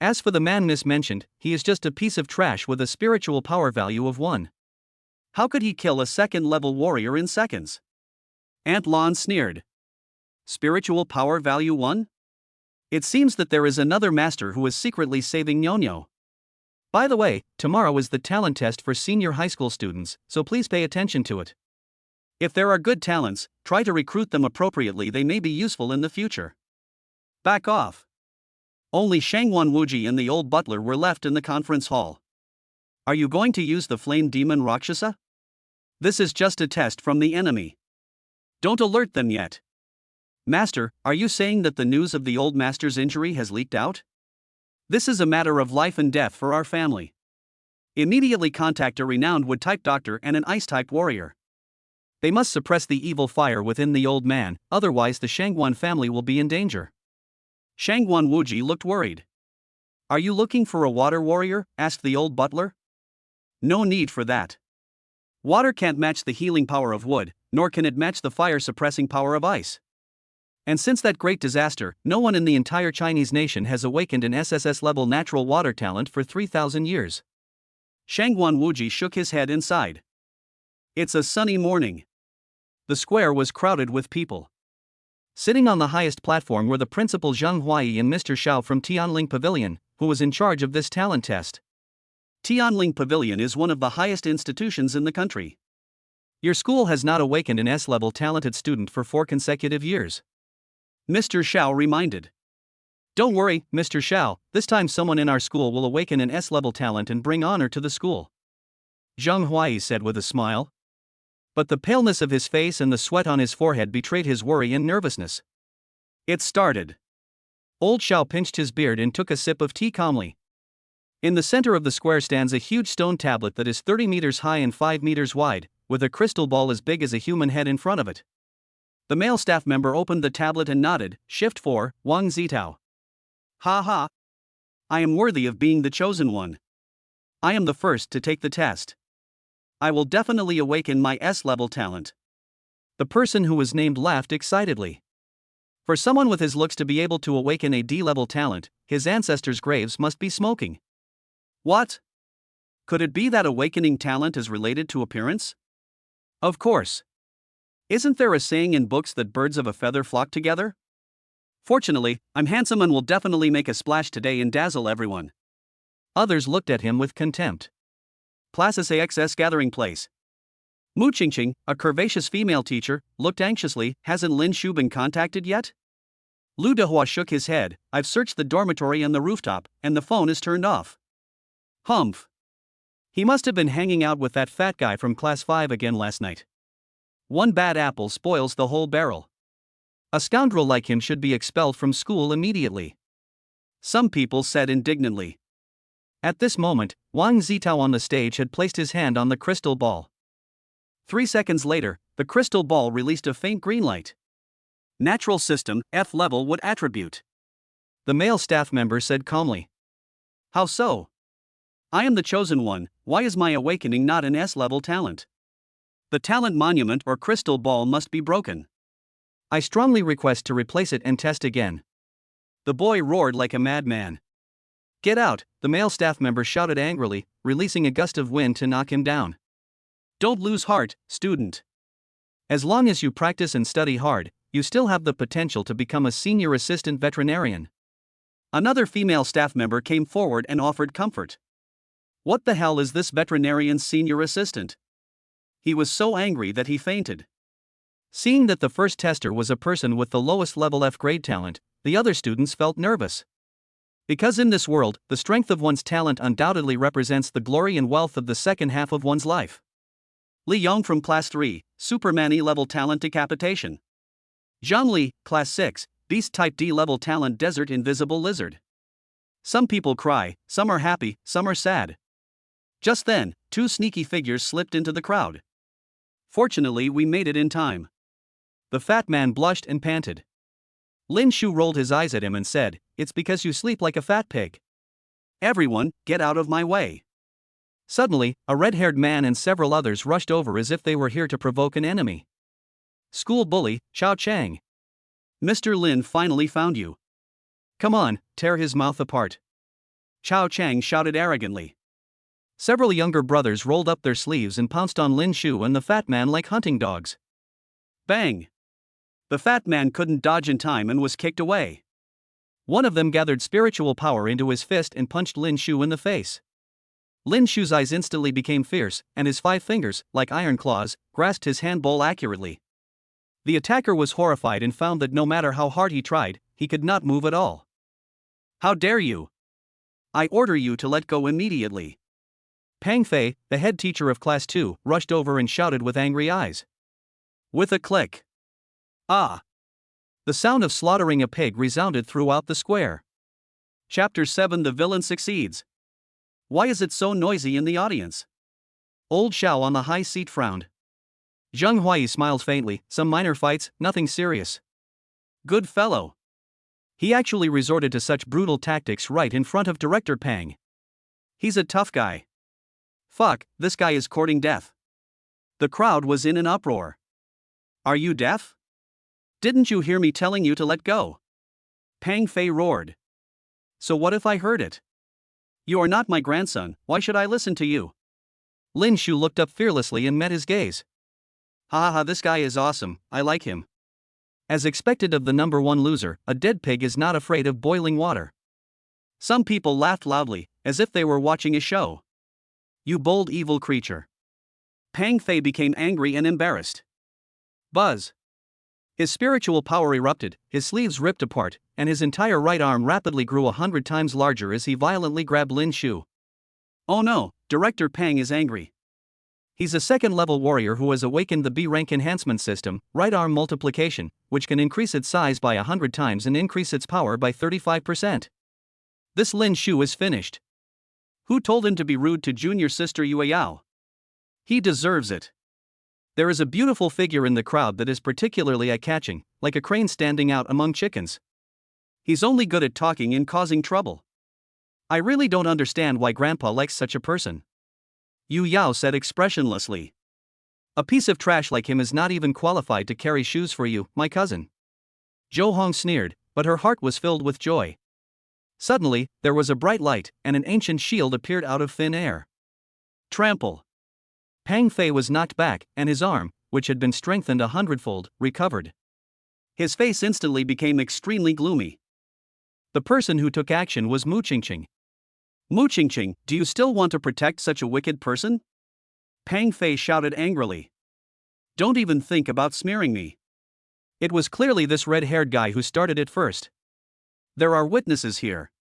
As for the man mismentioned, he is just a piece of trash with a spiritual power value of 1. How could he kill a second-level warrior in seconds? Aunt Lon sneered. Spiritual power value 1? It seems that there is another master who is secretly saving Nyonyo. By the way, tomorrow is the talent test for senior high school students, so please pay attention to it. If there are good talents, try to recruit them appropriately, they may be useful in the future. Back off. Only Shangwan Wuji and the old butler were left in the conference hall. Are you going to use the Flame Demon Rakshasa? This is just a test from the enemy. Don't alert them yet. Master, are you saying that the news of the old master's injury has leaked out? This is a matter of life and death for our family. Immediately contact a renowned wood-type doctor and an ice-type warrior. They must suppress the evil fire within the old man, otherwise the Shangwan family will be in danger. Shangwan Wuji looked worried. Are you looking for a water warrior? Asked the old butler. No need for that. Water can't match the healing power of wood, nor can it match the fire-suppressing power of ice. And since that great disaster, no one in the entire Chinese nation has awakened an SSS-level natural water talent for 3,000 years. Shangwan Wuji shook his head and sighed. It's a sunny morning. The square was crowded with people. Sitting on the highest platform were the principal Zheng Huai and Mr. Xiao from Tianling Pavilion, who was in charge of this talent test. Tianling Pavilion is one of the highest institutions in the country. Your school has not awakened an S-level talented student for 4 consecutive years. Mr. Xiao reminded. Don't worry, Mr. Xiao, this time someone in our school will awaken an S-level talent and bring honor to the school. Zheng Huai said with a smile. But the paleness of his face and the sweat on his forehead betrayed his worry and nervousness. It started. Old Xiao pinched his beard and took a sip of tea calmly. In the center of the square stands a huge stone tablet that is 30 meters high and 5 meters wide, with a crystal ball as big as a human head in front of it. The male staff member opened the tablet and nodded. Shift 4, Wang Zitao. Ha ha. I am worthy of being the chosen one. I am the first to take the test. I will definitely awaken my S-level talent. The person who was named laughed excitedly. For someone with his looks to be able to awaken a D-level talent, his ancestors' graves must be smoking. What? Could it be that awakening talent is related to appearance? Of course. Isn't there a saying in books that birds of a feather flock together? Fortunately, I'm handsome and will definitely make a splash today and dazzle everyone. Others looked at him with contempt. Place AXS gathering place. Mu Qingqing, a curvaceous female teacher, looked anxiously. Hasn't Lin Shu been contacted yet? Lu Dehua shook his head. I've searched the dormitory and the rooftop, and the phone is turned off. Humph. He must have been hanging out with that fat guy from class 5 again last night. One bad apple spoils the whole barrel. A scoundrel like him should be expelled from school immediately. some people said indignantly. At this moment, Wang Zitao on the stage had placed his hand on the crystal ball. 3 seconds later, the crystal ball released a faint green light. Natural system, F-level would attribute. The male staff member said calmly. How so? I am the chosen one, why is my awakening not an S-level talent? The talent monument or crystal ball must be broken. I strongly request to replace it and test again. The boy roared like a madman. Get out, the male staff member shouted angrily, releasing a gust of wind to knock him down. Don't lose heart, student. As long as you practice and study hard, you still have the potential to become a senior assistant veterinarian. Another female staff member came forward and offered comfort. What the hell is this veterinarian's senior assistant? He was so angry that he fainted. Seeing that the first tester was a person with the lowest level F grade talent, the other students felt nervous. Because in this world, the strength of one's talent undoubtedly represents the glory and wealth of the second half of one's life. Li Yong from Class 3, Superman E-level talent decapitation. Zhang Li, Class 6, Beast Type D-level talent desert invisible lizard. Some people cry, some are happy, some are sad. Just then, 2 sneaky figures slipped into the crowd. Fortunately, we made it in time. The fat man blushed and panted. Lin Shu rolled his eyes at him and said, "It's because you sleep like a fat pig. Everyone, get out of my way." Suddenly, a red-haired man and several others rushed over as if they were here to provoke an enemy. School bully, Chao Chang. Mr. Lin finally found you. Come on, tear his mouth apart. Chao Chang shouted arrogantly. Several younger brothers rolled up their sleeves and pounced on Lin Shu and the fat man like hunting dogs. Bang! The fat man couldn't dodge in time and was kicked away. One of them gathered spiritual power into his fist and punched Lin Shu in the face. Lin Shu's eyes instantly became fierce, and his 5 fingers, like iron claws, grasped his handball accurately. The attacker was horrified and found that no matter how hard he tried, he could not move at all. How dare you! I order you to let go immediately. Pang Fei, the head teacher of Class 2, rushed over and shouted with angry eyes. With a click. Ah! The sound of slaughtering a pig resounded throughout the square. Chapter 7 The Villain Succeeds. Why is it so noisy in the audience? Old Xiao on the high seat frowned. Zheng Huai smiled faintly, some minor fights, nothing serious. Good fellow. He actually resorted to such brutal tactics right in front of Director Pang. He's a tough guy. Fuck, this guy is courting death. The crowd was in an uproar. Are you deaf? Didn't you hear me telling you to let go? Pang Fei roared. So what if I heard it? You are not my grandson, why should I listen to you? Lin Shu looked up fearlessly and met his gaze. Ha ha ha, this guy is awesome, I like him. As expected of the number 1 loser, a dead pig is not afraid of boiling water. Some people laughed loudly, as if they were watching a show. You bold evil creature. Pang Fei became angry and embarrassed. Buzz. His spiritual power erupted, his sleeves ripped apart, and his entire right arm rapidly grew 100 times larger as he violently grabbed Lin Shu. Oh no, Director Pang is angry. He's a second-level warrior who has awakened the B-rank enhancement system, right arm multiplication, which can increase its size by 100 times and increase its power by 35%. This Lin Shu is finished. Who told him to be rude to junior sister Yue Yao? He deserves it. There is a beautiful figure in the crowd that is particularly eye-catching, like a crane standing out among chickens. He's only good at talking and causing trouble. I really don't understand why Grandpa likes such a person. Yu Yao said expressionlessly. A piece of trash like him is not even qualified to carry shoes for you, my cousin. Zhou Hong sneered, but her heart was filled with joy. Suddenly, there was a bright light, and an ancient shield appeared out of thin air. Trample. Pang Fei was knocked back, and his arm, which had been strengthened 100-fold, recovered. His face instantly became extremely gloomy. The person who took action was Mu Qingqing. Mu Qingqing, do you still want to protect such a wicked person? Pang Fei shouted angrily. Don't even think about smearing me. It was clearly this red-haired guy who started it first. There are witnesses here.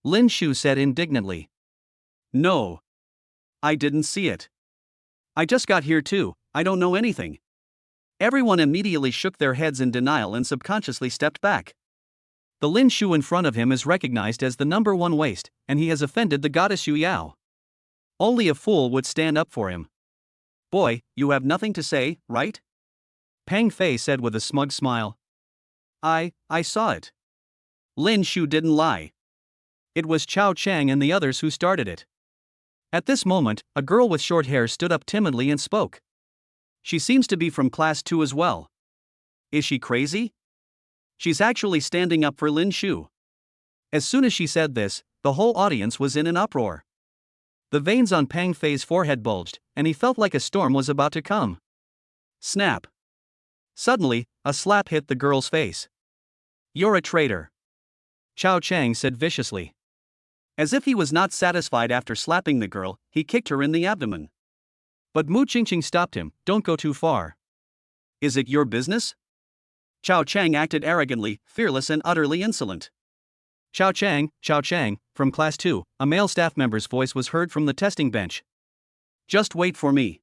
Lin Shu said indignantly. No. I didn't see it. I just got here too, I don't know anything. Everyone immediately shook their heads in denial and subconsciously stepped back. The Lin Shu in front of him is recognized as the number one waste, and he has offended the goddess Yu Yao. Only a fool would stand up for him. Boy, you have nothing to say, right? Pang Fei said with a smug smile. I saw it. Lin Shu didn't lie. It was Chao Chang and the others who started it. At this moment, a girl with short hair stood up timidly and spoke. She seems to be from class 2 as well. Is she crazy? She's actually standing up for Lin Shu. As soon as she said this, the whole audience was in an uproar. The veins on Pang Fei's forehead bulged, and he felt like a storm was about to come. Snap. Suddenly, a slap hit the girl's face. You're a traitor, Chao Chang said viciously. As if he was not satisfied after slapping the girl, he kicked her in the abdomen. But Mu Qingqing stopped him. Don't go too far. Is it your business? Chao Chang acted arrogantly, fearless and utterly insolent. Chao Chang, from class 2, a male staff member's voice was heard from the testing bench. Just wait for me.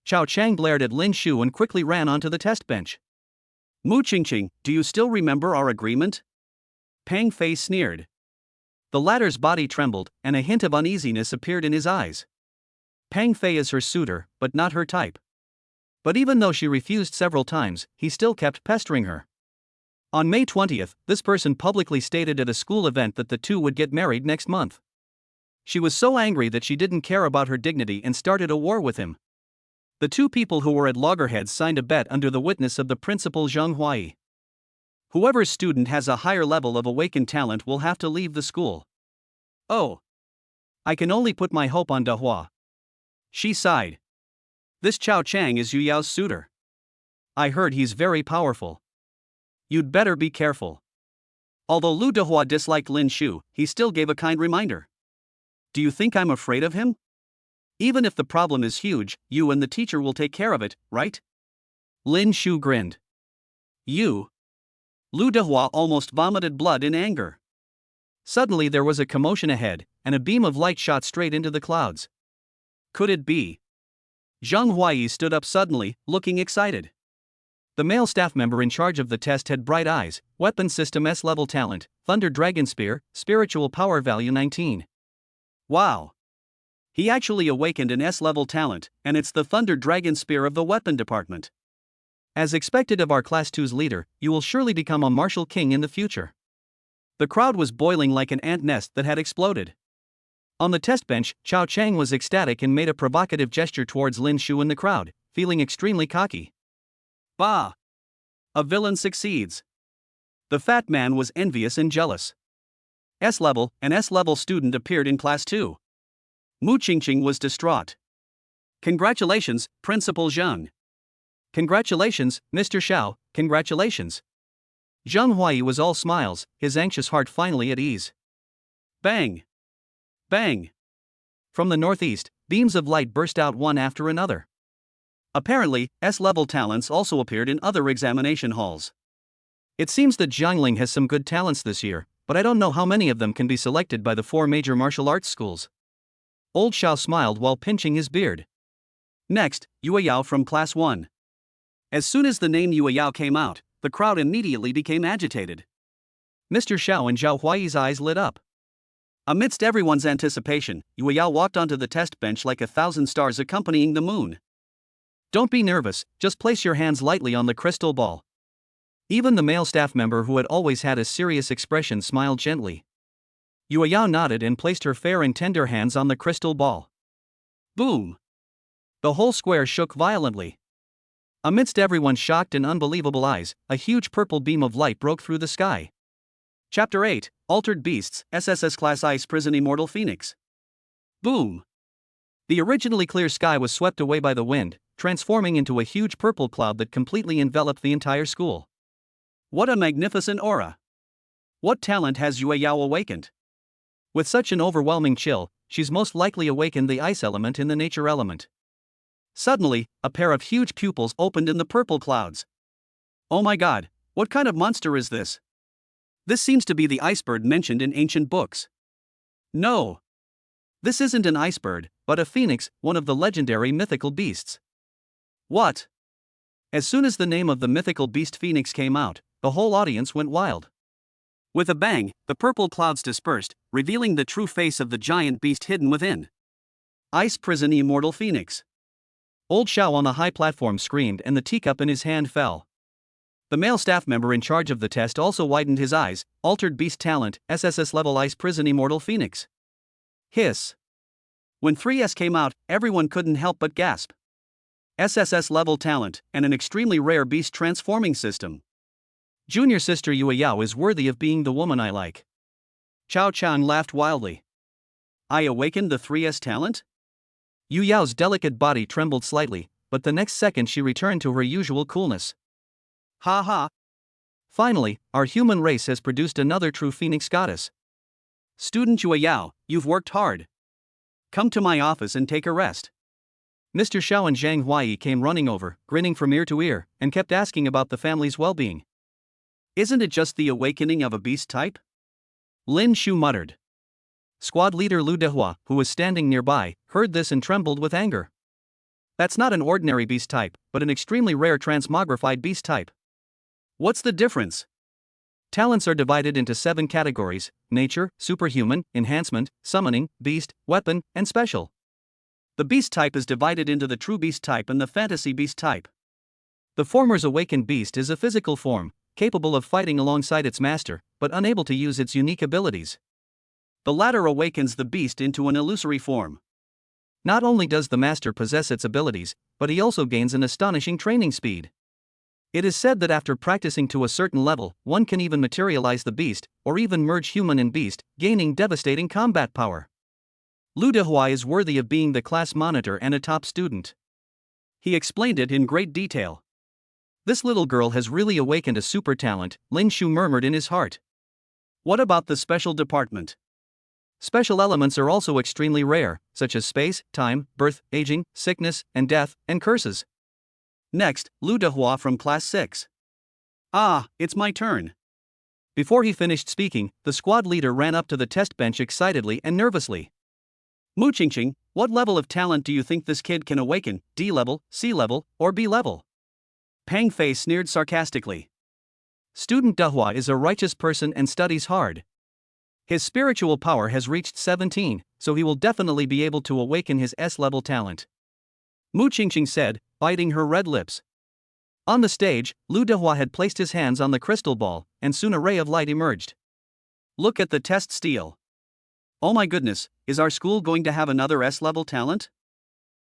Chao Chang blared at Lin Shu and quickly ran onto the test bench. Mu Qingqing, do you still remember our agreement? Pang Fei sneered. The latter's body trembled, and a hint of uneasiness appeared in his eyes. Pang Fei is her suitor, but not her type. But even though she refused several times, he still kept pestering her. On May 20th, this person publicly stated at a school event that the two would get married next month. She was so angry that she didn't care about her dignity and started a war with him. The two people who were at loggerheads signed a bet under the witness of the principal Zheng Huai. Whoever's student has a higher level of awakened talent will have to leave the school. Oh. I can only put my hope on Dahua. She sighed. This Chao Chang is Yu Yao's suitor. I heard he's very powerful. You'd better be careful. Although Lu Dahua disliked Lin Shu, he still gave a kind reminder. Do you think I'm afraid of him? Even if the problem is huge, you and the teacher will take care of it, right? Lin Shu grinned. You? Lu Dahua almost vomited blood in anger. Suddenly there was a commotion ahead, and a beam of light shot straight into the clouds. Could it be? Zheng Huai stood up suddenly, looking excited. The male staff member in charge of the test had bright eyes, weapon system S-level talent, Thunder Dragon Spear, spiritual power value 19. Wow! He actually awakened an S-level talent, and it's the Thunder Dragon Spear of the weapon department. As expected of our Class 2's leader, you will surely become a martial king in the future. The crowd was boiling like an ant nest that had exploded. On the test bench, Chao Chang was ecstatic and made a provocative gesture towards Lin Shu in the crowd, feeling extremely cocky. Bah! A villain succeeds. The fat man was envious and jealous. S-level, an S-level student appeared in Class 2. Mu Qingqing was distraught. Congratulations, Principal Zheng. Congratulations, Mr. Xiao, congratulations. Zheng Huai was all smiles, his anxious heart finally at ease. Bang! Bang! From the northeast, beams of light burst out one after another. Apparently, S-level talents also appeared in other examination halls. It seems that Jiangling has some good talents this year, but I don't know how many of them can be selected by the 4 major martial arts schools. Old Xiao smiled while pinching his beard. Next, Yue Yao from Class 1. As soon as the name Yue Yao came out, the crowd immediately became agitated. Mr. Xiao and Zhao Huai's eyes lit up. Amidst everyone's anticipation, Yue Yao walked onto the test bench like 1,000 stars accompanying the moon. Don't be nervous, just place your hands lightly on the crystal ball. Even the male staff member who had always had a serious expression smiled gently. Yue Yao nodded and placed her fair and tender hands on the crystal ball. Boom! The whole square shook violently. Amidst everyone's shocked and unbelievable eyes, a huge purple beam of light broke through the sky. Chapter 8, Altered Beasts, SSS Class Ice Prison Immortal Phoenix. Boom! The originally clear sky was swept away by the wind, transforming into a huge purple cloud that completely enveloped the entire school. What a magnificent aura! What talent has Yue Yao awakened? With such an overwhelming chill, she's most likely awakened the ice element in the nature element. Suddenly, a pair of huge pupils opened in the purple clouds. Oh my god, what kind of monster is this? This seems to be the icebird mentioned in ancient books. No. This isn't an icebird, but a phoenix, one of the legendary mythical beasts. What? As soon as the name of the mythical beast phoenix came out, the whole audience went wild. With a bang, the purple clouds dispersed, revealing the true face of the giant beast hidden within. Ice Prison Immortal Phoenix. Old Xiao on the high platform screamed and the teacup in his hand fell. The male staff member in charge of the test also widened his eyes. Altered Beast Talent, SSS-level Ice Prison Immortal Phoenix. Hiss. When 3S came out, everyone couldn't help but gasp. SSS-level talent, and an extremely rare beast transforming system. Junior sister Yue Yao is worthy of being the woman I like. Chao Chang laughed wildly. I awakened the 3S talent? Yu Yao's delicate body trembled slightly, but the next second she returned to her usual coolness. Ha ha! Finally, our human race has produced another true phoenix goddess. Student Yue Yao, you've worked hard. Come to my office and take a rest. Mr. Xiao and Zhang Huai came running over, grinning from ear to ear, and kept asking about the family's well-being. Isn't it just the awakening of a beast type? Lin Shu muttered. Squad leader Lu Dehua, who was standing nearby, heard this and trembled with anger. That's not an ordinary beast type, but an extremely rare transmogrified beast type. What's the difference? Talents are divided into 7 categories: nature, superhuman, enhancement, summoning, beast, weapon, and special. The beast type is divided into the true beast type and the fantasy beast type. The former's awakened beast is a physical form, capable of fighting alongside its master, but unable to use its unique abilities. The latter awakens the beast into an illusory form. Not only does the master possess its abilities, but he also gains an astonishing training speed. It is said that after practicing to a certain level, one can even materialize the beast, or even merge human and beast, gaining devastating combat power. Lu Dehua is worthy of being the class monitor and a top student. He explained it in great detail. This little girl has really awakened a super talent, Lin Shu murmured in his heart. What about the special department? Special elements are also extremely rare, such as space, time, birth, aging, sickness, and death, and curses. Next, Lu Dehua from Class 6. Ah, it's my turn. Before he finished speaking, the squad leader ran up to the test bench excitedly and nervously. Mu Qingqing, what level of talent do you think this kid can awaken, D level, C level, or B level? Pang Fei sneered sarcastically. Student Dehua is a righteous person and studies hard. His spiritual power has reached 17, so he will definitely be able to awaken his S-level talent. Mu Qingqing said, biting her red lips. On the stage, Lu Dehua had placed his hands on the crystal ball, and soon a ray of light emerged. Look at the test steel. Oh my goodness, is our school going to have another S-level talent?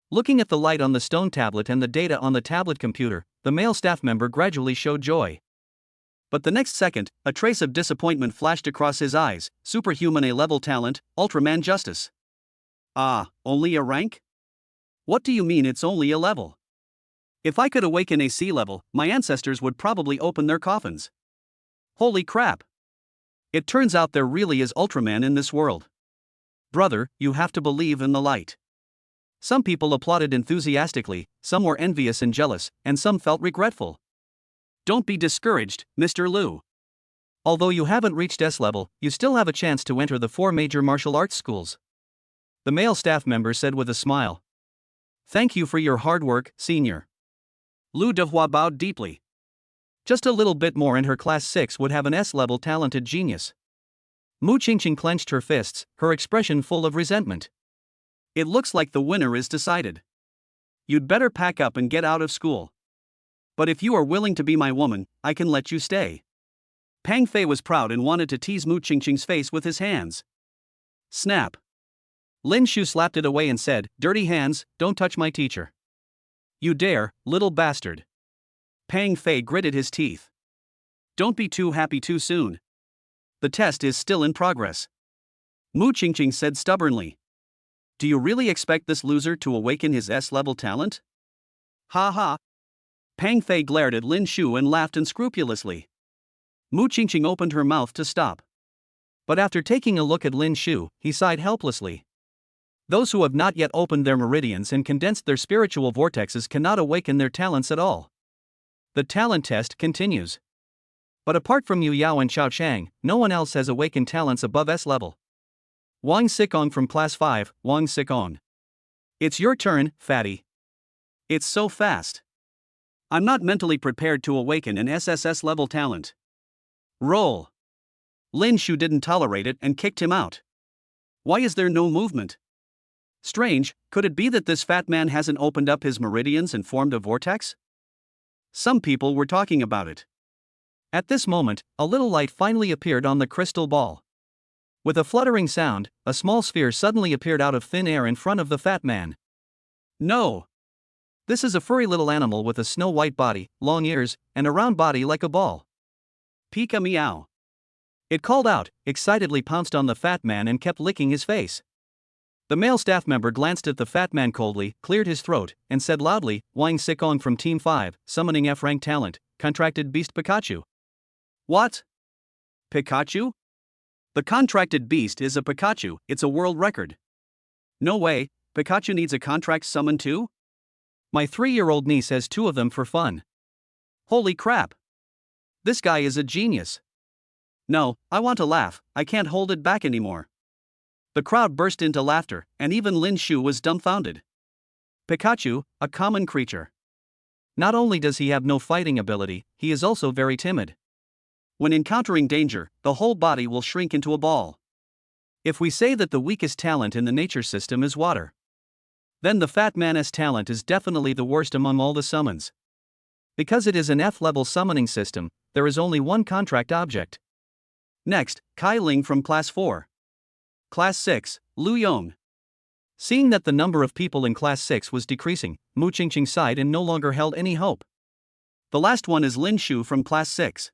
Looking at the light on the stone tablet and the data on the tablet computer, the male staff member gradually showed joy. But the next second, a trace of disappointment flashed across his eyes. Superhuman A-level talent, Ultraman Justice. Ah, only a rank? What do you mean it's only a level? If I could awaken a C level, my ancestors would probably open their coffins. Holy crap! It turns out there really is Ultraman in this world. Brother, you have to believe in the light. Some people applauded enthusiastically, some were envious and jealous, and some felt regretful. Don't be discouraged, Mr. Lu. Although you haven't reached S level, you still have a chance to enter the 4 major martial arts schools. The male staff member said with a smile. Thank you for your hard work, senior. Lu Dehua bowed deeply. Just a little bit more and her class 6 would have an S-level talented genius. Mu Qingqing clenched her fists, her expression full of resentment. It looks like the winner is decided. You'd better pack up and get out of school. But if you are willing to be my woman, I can let you stay. Pang Fei was proud and wanted to tease Mu Qingqing's face with his hands. Snap. Lin Shu slapped it away and said, Dirty hands, don't touch my teacher. You dare, little bastard. Pang Fei gritted his teeth. Don't be too happy too soon. The test is still in progress. Mu Qingqing said stubbornly. Do you really expect this loser to awaken his S-level talent? Ha ha. Pang Fei glared at Lin Shu and laughed unscrupulously. Mu Qingqing opened her mouth to stop. But after taking a look at Lin Shu, he sighed helplessly. Those who have not yet opened their meridians and condensed their spiritual vortexes cannot awaken their talents at all. The talent test continues. But apart from Yu Yao and Chao Chang, no one else has awakened talents above S level. Wang Sikong from Class 5, Wang Sikong. It's your turn, fatty. It's so fast. I'm not mentally prepared to awaken an SSS level talent. Roll. Lin Shu didn't tolerate it and kicked him out. Why is there no movement? Strange, could it be that this fat man hasn't opened up his meridians and formed a vortex? Some people were talking about it. At this moment, a little light finally appeared on the crystal ball. With a fluttering sound, a small sphere suddenly appeared out of thin air in front of the fat man. No! This is a furry little animal with a snow-white body, long ears, and a round body like a ball. Pika meow. It called out, excitedly pounced on the fat man and kept licking his face. The male staff member glanced at the fat man coldly, cleared his throat, and said loudly, Wang Sikong from Team 5, summoning F-rank talent, contracted beast Pikachu. What? Pikachu? The contracted beast is a Pikachu, it's a world record. No way, Pikachu needs a contract summon too? My 3-year-old niece has 2 of them for fun. Holy crap! This guy is a genius. No, I want to laugh, I can't hold it back anymore. The crowd burst into laughter, and even Lin Shu was dumbfounded. Pikachu, a common creature. Not only does he have no fighting ability, he is also very timid. When encountering danger, the whole body will shrink into a ball. If we say that the weakest talent in the nature system is water, then the fat man's talent is definitely the worst among all the summons. Because it is an F-level summoning system, there is only one contract object. Next, Kai Ling from Class 4. Class 6, Lu Yong. Seeing that the number of people in Class 6 was decreasing, Mu Qingqing sighed and no longer held any hope. The last one is Lin Shu from Class 6.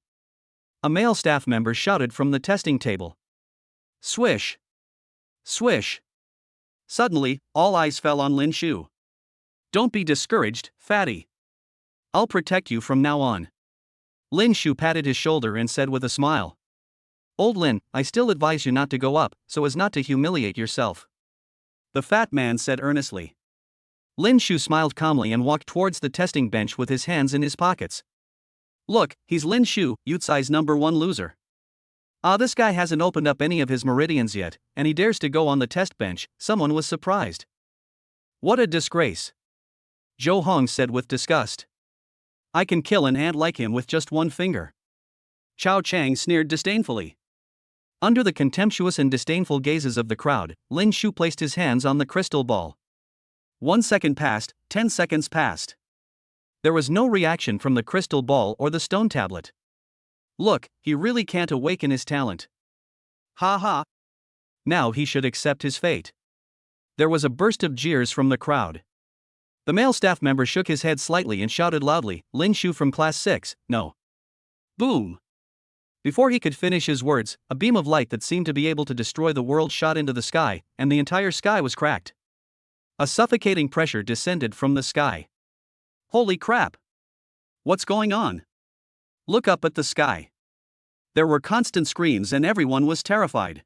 A male staff member shouted from the testing table. Swish! Swish! Suddenly, all eyes fell on Lin Shu. Don't be discouraged, fatty. I'll protect you from now on. Lin Shu patted his shoulder and said with a smile. Old Lin, I still advise you not to go up, so as not to humiliate yourself. The fat man said earnestly. Lin Shu smiled calmly and walked towards the testing bench with his hands in his pockets. Look, he's Lin Shu, Yutsai's #1 loser. This guy hasn't opened up any of his meridians yet, and he dares to go on the test bench. Someone was surprised. What a disgrace. Zhou Hong said with disgust. I can kill an ant like him with just one finger. Chao Chang sneered disdainfully. Under the contemptuous and disdainful gazes of the crowd, Lin Shu placed his hands on the crystal ball. 1 second passed, 10 seconds passed. There was no reaction from the crystal ball or the stone tablet. Look, he really can't awaken his talent. Ha ha. Now he should accept his fate. There was a burst of jeers from the crowd. The male staff member shook his head slightly and shouted loudly, Lin Shu from Class 6, no. Boom! Before he could finish his words, a beam of light that seemed to be able to destroy the world shot into the sky, and the entire sky was cracked. A suffocating pressure descended from the sky. Holy crap! What's going on? Look up at the sky. There were constant screams and everyone was terrified.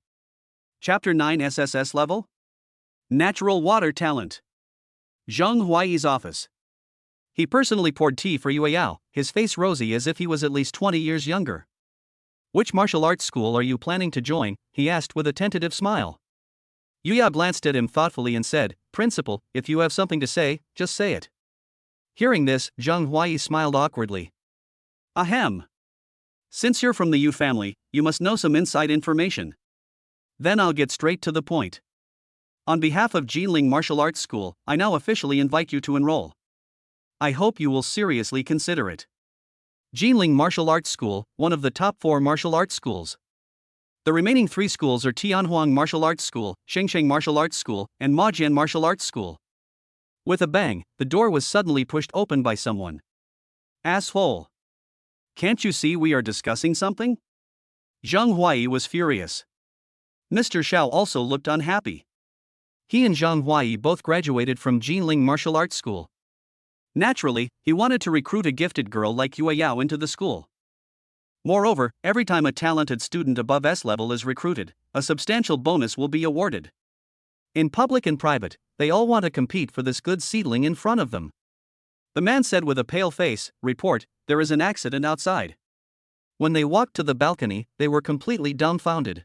Chapter 9 SSS-level? Natural water talent. Zheng Huai's office. He personally poured tea for Yue Yao, his face rosy as if he was at least 20 years younger. Which martial arts school are you planning to join? He asked with a tentative smile. Yue Yao glanced at him thoughtfully and said, Principal, if you have something to say, just say it. Hearing this, Zheng Huai smiled awkwardly. Ahem. Since you're from the Yu family, you must know some inside information. Then I'll get straight to the point. On behalf of Jinling Martial Arts School, I now officially invite you to enroll. I hope you will seriously consider it. Jinling Martial Arts School, one of the top 4 martial arts schools. The remaining 3 schools are Tianhuang Martial Arts School, Shengsheng Martial Arts School, and Majian Martial Arts School. With a bang, the door was suddenly pushed open by someone. Asshole! Can't you see we are discussing something? Zheng Huai was furious. Mr. Xiao also looked unhappy. He and Zheng Huai both graduated from Jinling Martial Arts School. Naturally, he wanted to recruit a gifted girl like Yue Yao into the school. Moreover, every time a talented student above S-level is recruited, a substantial bonus will be awarded. In public and private, they all want to compete for this good seedling in front of them. The man said with a pale face, Report, there is an accident outside. When they walked to the balcony, they were completely dumbfounded.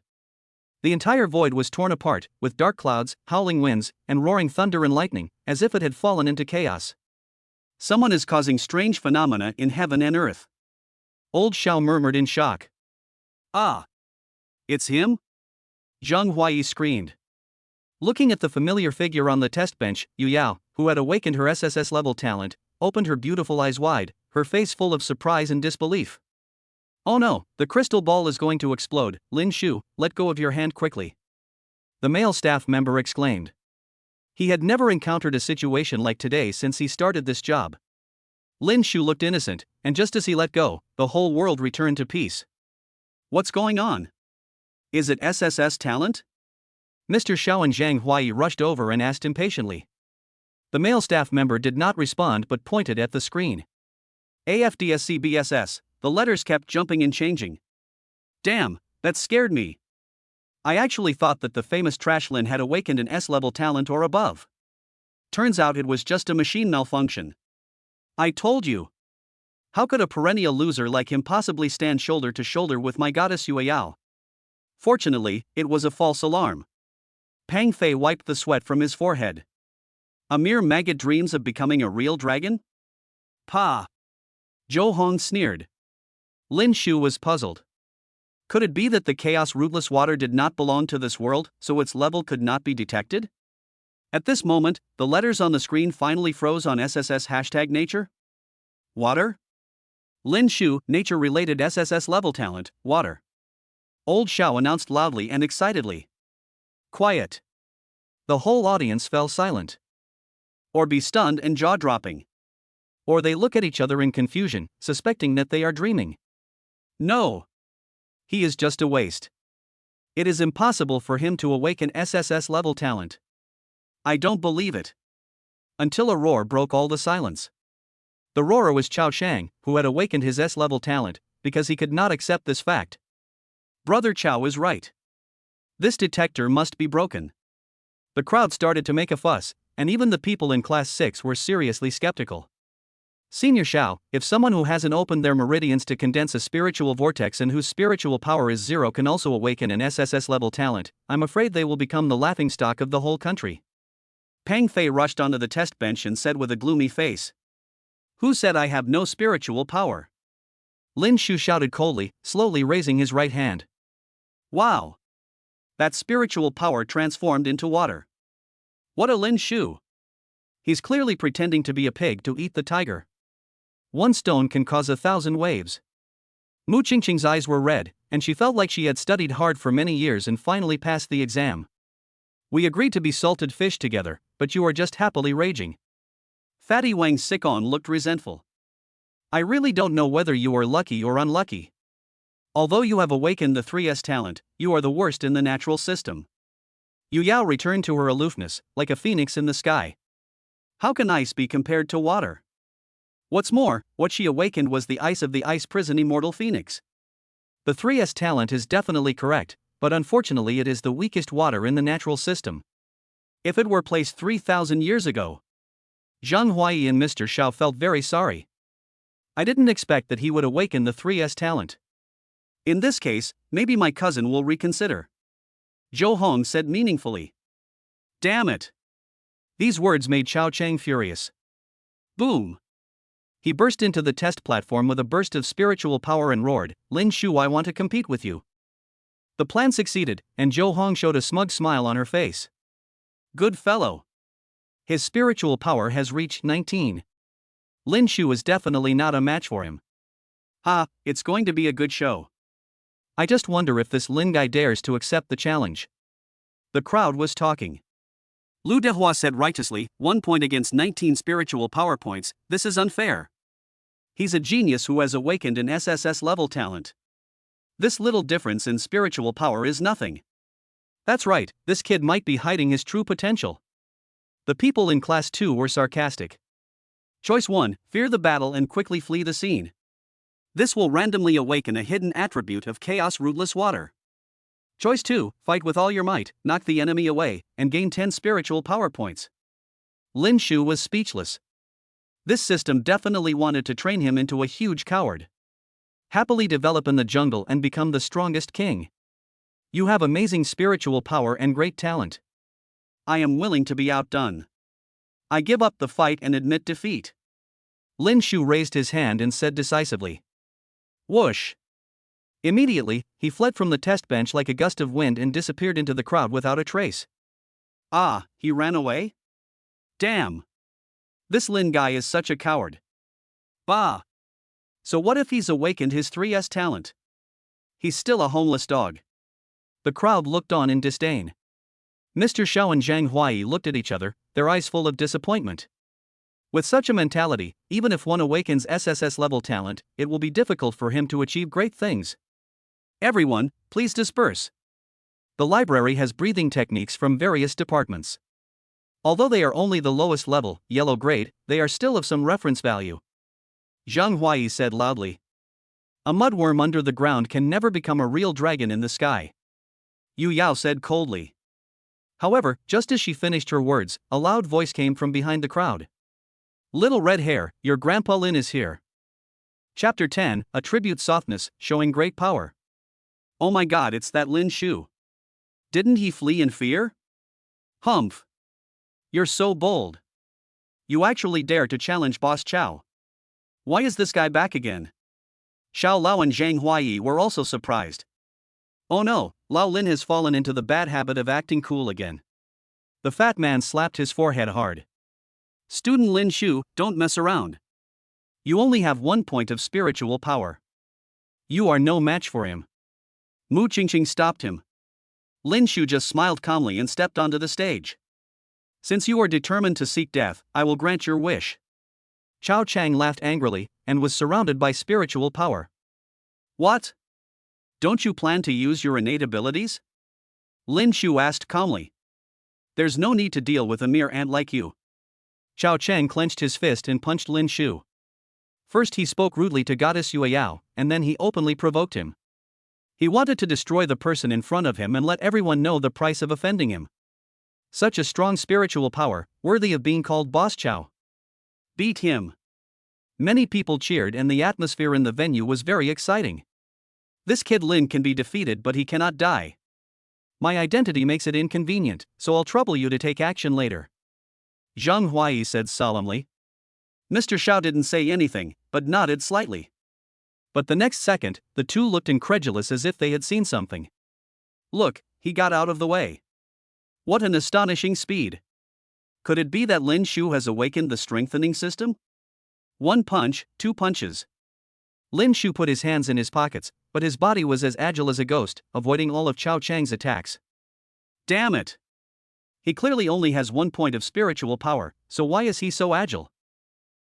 The entire void was torn apart, with dark clouds, howling winds, and roaring thunder and lightning, as if it had fallen into chaos. Someone is causing strange phenomena in heaven and earth. Old Xiao murmured in shock. Ah! It's him? Zhang Huai screamed. Looking at the familiar figure on the test bench, Yu Yao, who had awakened her SSS-level talent, opened her beautiful eyes wide, her face full of surprise and disbelief. Oh no, the crystal ball is going to explode. Lin Shu, let go of your hand quickly. The male staff member exclaimed. He had never encountered a situation like today since he started this job. Lin Shu looked innocent, and just as he let go, the whole world returned to peace. What's going on? Is it SSS talent? Mr. Xiao and Zhang Huai rushed over and asked impatiently. The male staff member did not respond but pointed at the screen. AFDSCBSS, the letters kept jumping and changing. Damn, that scared me. I actually thought that the famous Trashlin had awakened an S-level talent or above. Turns out it was just a machine malfunction. I told you. How could a perennial loser like him possibly stand shoulder to shoulder with my goddess Yue Yao? Fortunately, it was a false alarm. Pang Fei wiped the sweat from his forehead. A mere maggot dreams of becoming a real dragon? Pa! Zhou Hong sneered. Lin Shu was puzzled. Could it be that the chaos rootless water did not belong to this world, so its level could not be detected? At this moment, the letters on the screen finally froze on SSS #nature. Water? Lin Shu, nature-related SSS level talent, water. Old Xiao announced loudly and excitedly. Quiet. The whole audience fell silent. Or be stunned and jaw-dropping. Or they look at each other in confusion, suspecting that they are dreaming. No. He is just a waste. It is impossible for him to awaken SSS level talent. I don't believe it. Until a roar broke all the silence. The roarer was Chao Shang, who had awakened his S-level talent, because he could not accept this fact. Brother Chao is right. This detector must be broken. The crowd started to make a fuss, and even the people in Class 6 were seriously skeptical. Senior Xiao, if someone who hasn't opened their meridians to condense a spiritual vortex and whose spiritual power is 0 can also awaken an SSS-level talent, I'm afraid they will become the laughingstock of the whole country. Pang Fei rushed onto the test bench and said with a gloomy face. Who said I have no spiritual power? Lin Shu shouted coldly, slowly raising his right hand. Wow! That spiritual power transformed into water. What a Lin Shu! He's clearly pretending to be a pig to eat the tiger. One stone can cause 1,000 waves. Mu Qingqing's eyes were red, and she felt like she had studied hard for many years and finally passed the exam. We agreed to be salted fish together, but you are just happily raging. Fatty Wang Sikon looked resentful. I really don't know whether you are lucky or unlucky. Although you have awakened the 3S talent, you are the worst in the natural system. Yu Yao returned to her aloofness, like a phoenix in the sky. How can ice be compared to water? What's more, what she awakened was the ice of the ice prison immortal phoenix. The 3S talent is definitely correct, but unfortunately it is the weakest water in the natural system. If it were placed 3,000 years ago. Zhang Huai and Mr. Xiao felt very sorry. I didn't expect that he would awaken the 3S talent. In this case, maybe my cousin will reconsider. Zhou Hong said meaningfully. Damn it! These words made Chao Chang furious. Boom! He burst into the test platform with a burst of spiritual power and roared, Lin Shu, I want to compete with you. The plan succeeded, and Zhou Hong showed a smug smile on her face. Good fellow. His spiritual power has reached 19. Lin Shu is definitely not a match for him. Ha, it's going to be a good show. I just wonder if this Lin guy dares to accept the challenge. The crowd was talking. Lu Dehua said righteously, 1 point against 19 spiritual power points, this is unfair. He's a genius who has awakened an SSS level talent. This little difference in spiritual power is nothing. That's right, this kid might be hiding his true potential. The people in Class 2 were sarcastic. Choice 1, fear the battle and quickly flee the scene. This will randomly awaken a hidden attribute of chaos rootless water. Choice 2, fight with all your might, knock the enemy away, and gain 10 spiritual power points. Lin Shu was speechless. This system definitely wanted to train him into a huge coward. Happily develop in the jungle and become the strongest king. You have amazing spiritual power and great talent. I am willing to be outdone. I give up the fight and admit defeat. Lin Shu raised his hand and said decisively. Whoosh! Immediately, he fled from the test bench like a gust of wind and disappeared into the crowd without a trace. Ah, he ran away? Damn. This Lin guy is such a coward. Bah. So what if he's awakened his 3S talent? He's still a homeless dog. The crowd looked on in disdain. Mr. Xiao and Zhang Huai looked at each other, their eyes full of disappointment. With such a mentality, even if one awakens SSS-level talent, it will be difficult for him to achieve great things. Everyone, please disperse. The library has breathing techniques from various departments. Although they are only the lowest level, yellow grade, they are still of some reference value. Zhang Huai said loudly. A mudworm under the ground can never become a real dragon in the sky. Yu Yao said coldly. However, just as she finished her words, a loud voice came from behind the crowd. Little red hair, your grandpa Lin is here. Chapter 10, Attribute Softness, Showing Great Power. Oh my god, it's that Lin Shu. Didn't he flee in fear? Humph. You're so bold. You actually dare to challenge Boss Chow. Why is this guy back again? Xiao Lao and Zhang Huai were also surprised. Oh no, Lao Lin has fallen into the bad habit of acting cool again. The fat man slapped his forehead hard. Student Lin Shu, don't mess around. You only have 1 point of spiritual power. You are no match for him. Mu Qingqing stopped him. Lin Shu just smiled calmly and stepped onto the stage. Since you are determined to seek death, I will grant your wish. Chao Chang laughed angrily, and was surrounded by spiritual power. What? Don't you plan to use your innate abilities? Lin Shu asked calmly. There's no need to deal with a mere ant like you. Chao Chang clenched his fist and punched Lin Shu. First he spoke rudely to Goddess Yue Yao, and then he openly provoked him. He wanted to destroy the person in front of him and let everyone know the price of offending him. Such a strong spiritual power, worthy of being called Boss Chow. Beat him. Many people cheered and the atmosphere in the venue was very exciting. This kid Lin can be defeated but he cannot die. My identity makes it inconvenient, so I'll trouble you to take action later. Zhang Huai said solemnly. Mr. Xiao didn't say anything, but nodded slightly. But the next second, the two looked incredulous as if they had seen something. Look, he got out of the way. What an astonishing speed. Could it be that Lin Shu has awakened the strengthening system? 1 punch, 2 punches. Lin Shu put his hands in his pockets, but his body was as agile as a ghost, avoiding all of Chao Chang's attacks. Damn it! He clearly only has 1 point of spiritual power, so why is he so agile?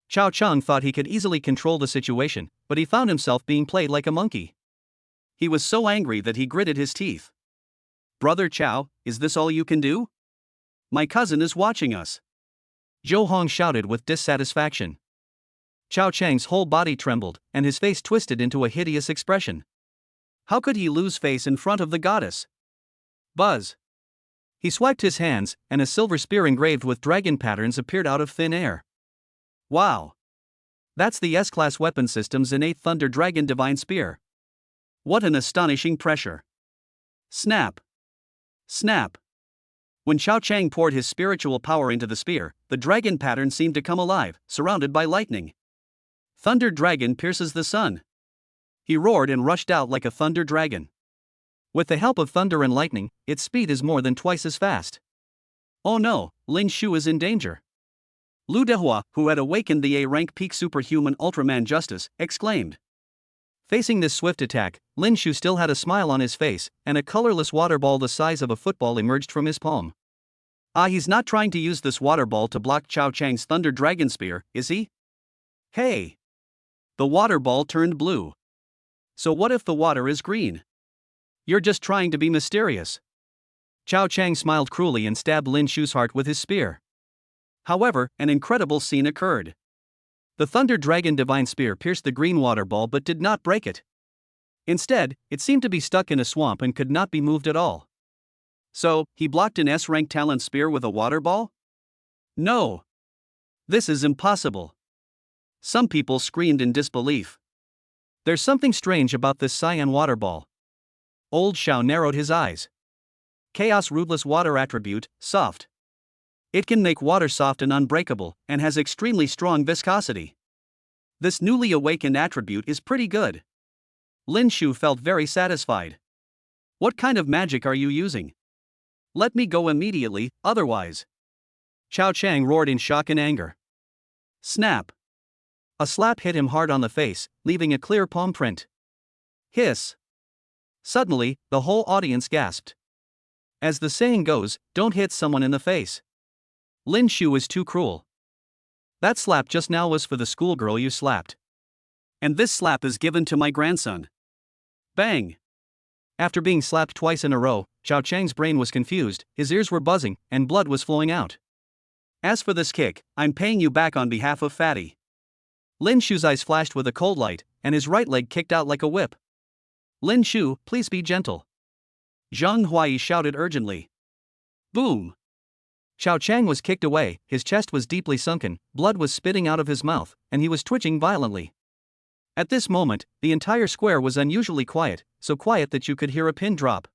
Chao Chang thought he could easily control the situation, but he found himself being played like a monkey. He was so angry that he gritted his teeth. Brother Chao, is this all you can do? My cousin is watching us. Zhou Hong shouted with dissatisfaction. Chao Chang's whole body trembled, and his face twisted into a hideous expression. How could he lose face in front of the goddess? Buzz. He swiped his hands, and a silver spear engraved with dragon patterns appeared out of thin air. Wow. That's the S-Class weapon system's innate Thunder Dragon Divine Spear. What an astonishing pressure. Snap. Snap. When Chao Chang poured his spiritual power into the spear, the dragon pattern seemed to come alive, surrounded by lightning. Thunder Dragon pierces the sun. He roared and rushed out like a thunder dragon. With the help of thunder and lightning, its speed is more than twice as fast. Oh no, Lin Shu is in danger. Lu Dehua, who had awakened the A-rank peak superhuman Ultraman Justice, exclaimed. Facing this swift attack, Lin Shu still had a smile on his face, and a colorless water ball the size of a football emerged from his palm. Ah, he's not trying to use this water ball to block Chao Chang's Thunder Dragon Spear, is he? Hey! The water ball turned blue. So what if the water is green? You're just trying to be mysterious. Chao Chang smiled cruelly and stabbed Lin Shu's heart with his spear. However, an incredible scene occurred. The Thunder Dragon Divine Spear pierced the green water ball but did not break it. Instead, it seemed to be stuck in a swamp and could not be moved at all. So, he blocked an S-rank talent spear with a water ball? No. This is impossible. Some people screamed in disbelief. There's something strange about this cyan water ball. Old Xiao narrowed his eyes. Chaos Rootless Water Attribute, Soft. It can make water soft and unbreakable, and has extremely strong viscosity. This newly awakened attribute is pretty good. Lin Shu felt very satisfied. What kind of magic are you using? Let me go immediately, otherwise. Chao Chang roared in shock and anger. Snap. A slap hit him hard on the face, leaving a clear palm print. Hiss. Suddenly, the whole audience gasped. As the saying goes, don't hit someone in the face. Lin Shu is too cruel. That slap just now was for the schoolgirl you slapped. And this slap is given to my grandson. Bang! After being slapped twice in a row, Chao Chang's brain was confused, his ears were buzzing, and blood was flowing out. As for this kick, I'm paying you back on behalf of Fatty. Lin Shu's eyes flashed with a cold light, and his right leg kicked out like a whip. Lin Shu, please be gentle. Zhang Huai shouted urgently. Boom! Chao Chang was kicked away, his chest was deeply sunken, blood was spitting out of his mouth, and he was twitching violently. At this moment, the entire square was unusually quiet, so quiet that you could hear a pin drop.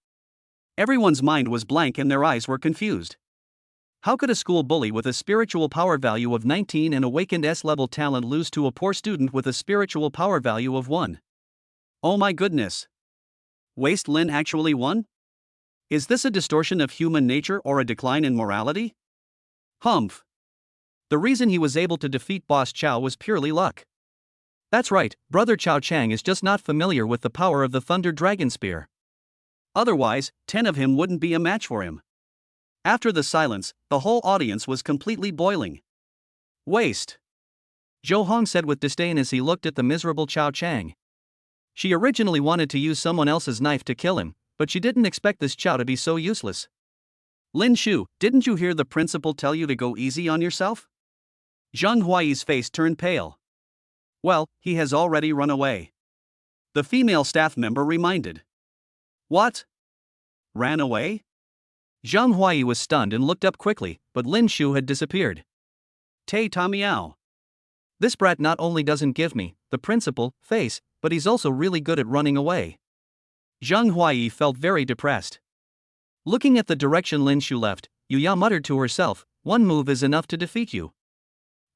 Everyone's mind was blank and their eyes were confused. How could a school bully with a spiritual power value of 19 and awakened S-level talent lose to a poor student with a spiritual power value of 1? Oh my goodness! Waste Lin actually won? Is this a distortion of human nature or a decline in morality? Humph! The reason he was able to defeat Boss Chow was purely luck. That's right, Brother Chao Chang is just not familiar with the power of the Thunder Dragon Spear. Otherwise, 10 of him wouldn't be a match for him. After the silence, the whole audience was completely boiling. Waste! Zhou Hong said with disdain as he looked at the miserable Chao Chang. She originally wanted to use someone else's knife to kill him, but she didn't expect this Chao to be so useless. Lin Shu, didn't you hear the principal tell you to go easy on yourself? Zhang Huai's face turned pale. Well, he has already run away. The female staff member reminded. What? Ran away? Zhang Huai was stunned and looked up quickly, but Lin Shu had disappeared. Tay Ta Miao. This brat not only doesn't give me, the principal, face, but he's also really good at running away. Zhang Huai felt very depressed. Looking at the direction Lin Shu left, Yuya muttered to herself, one move is enough to defeat you.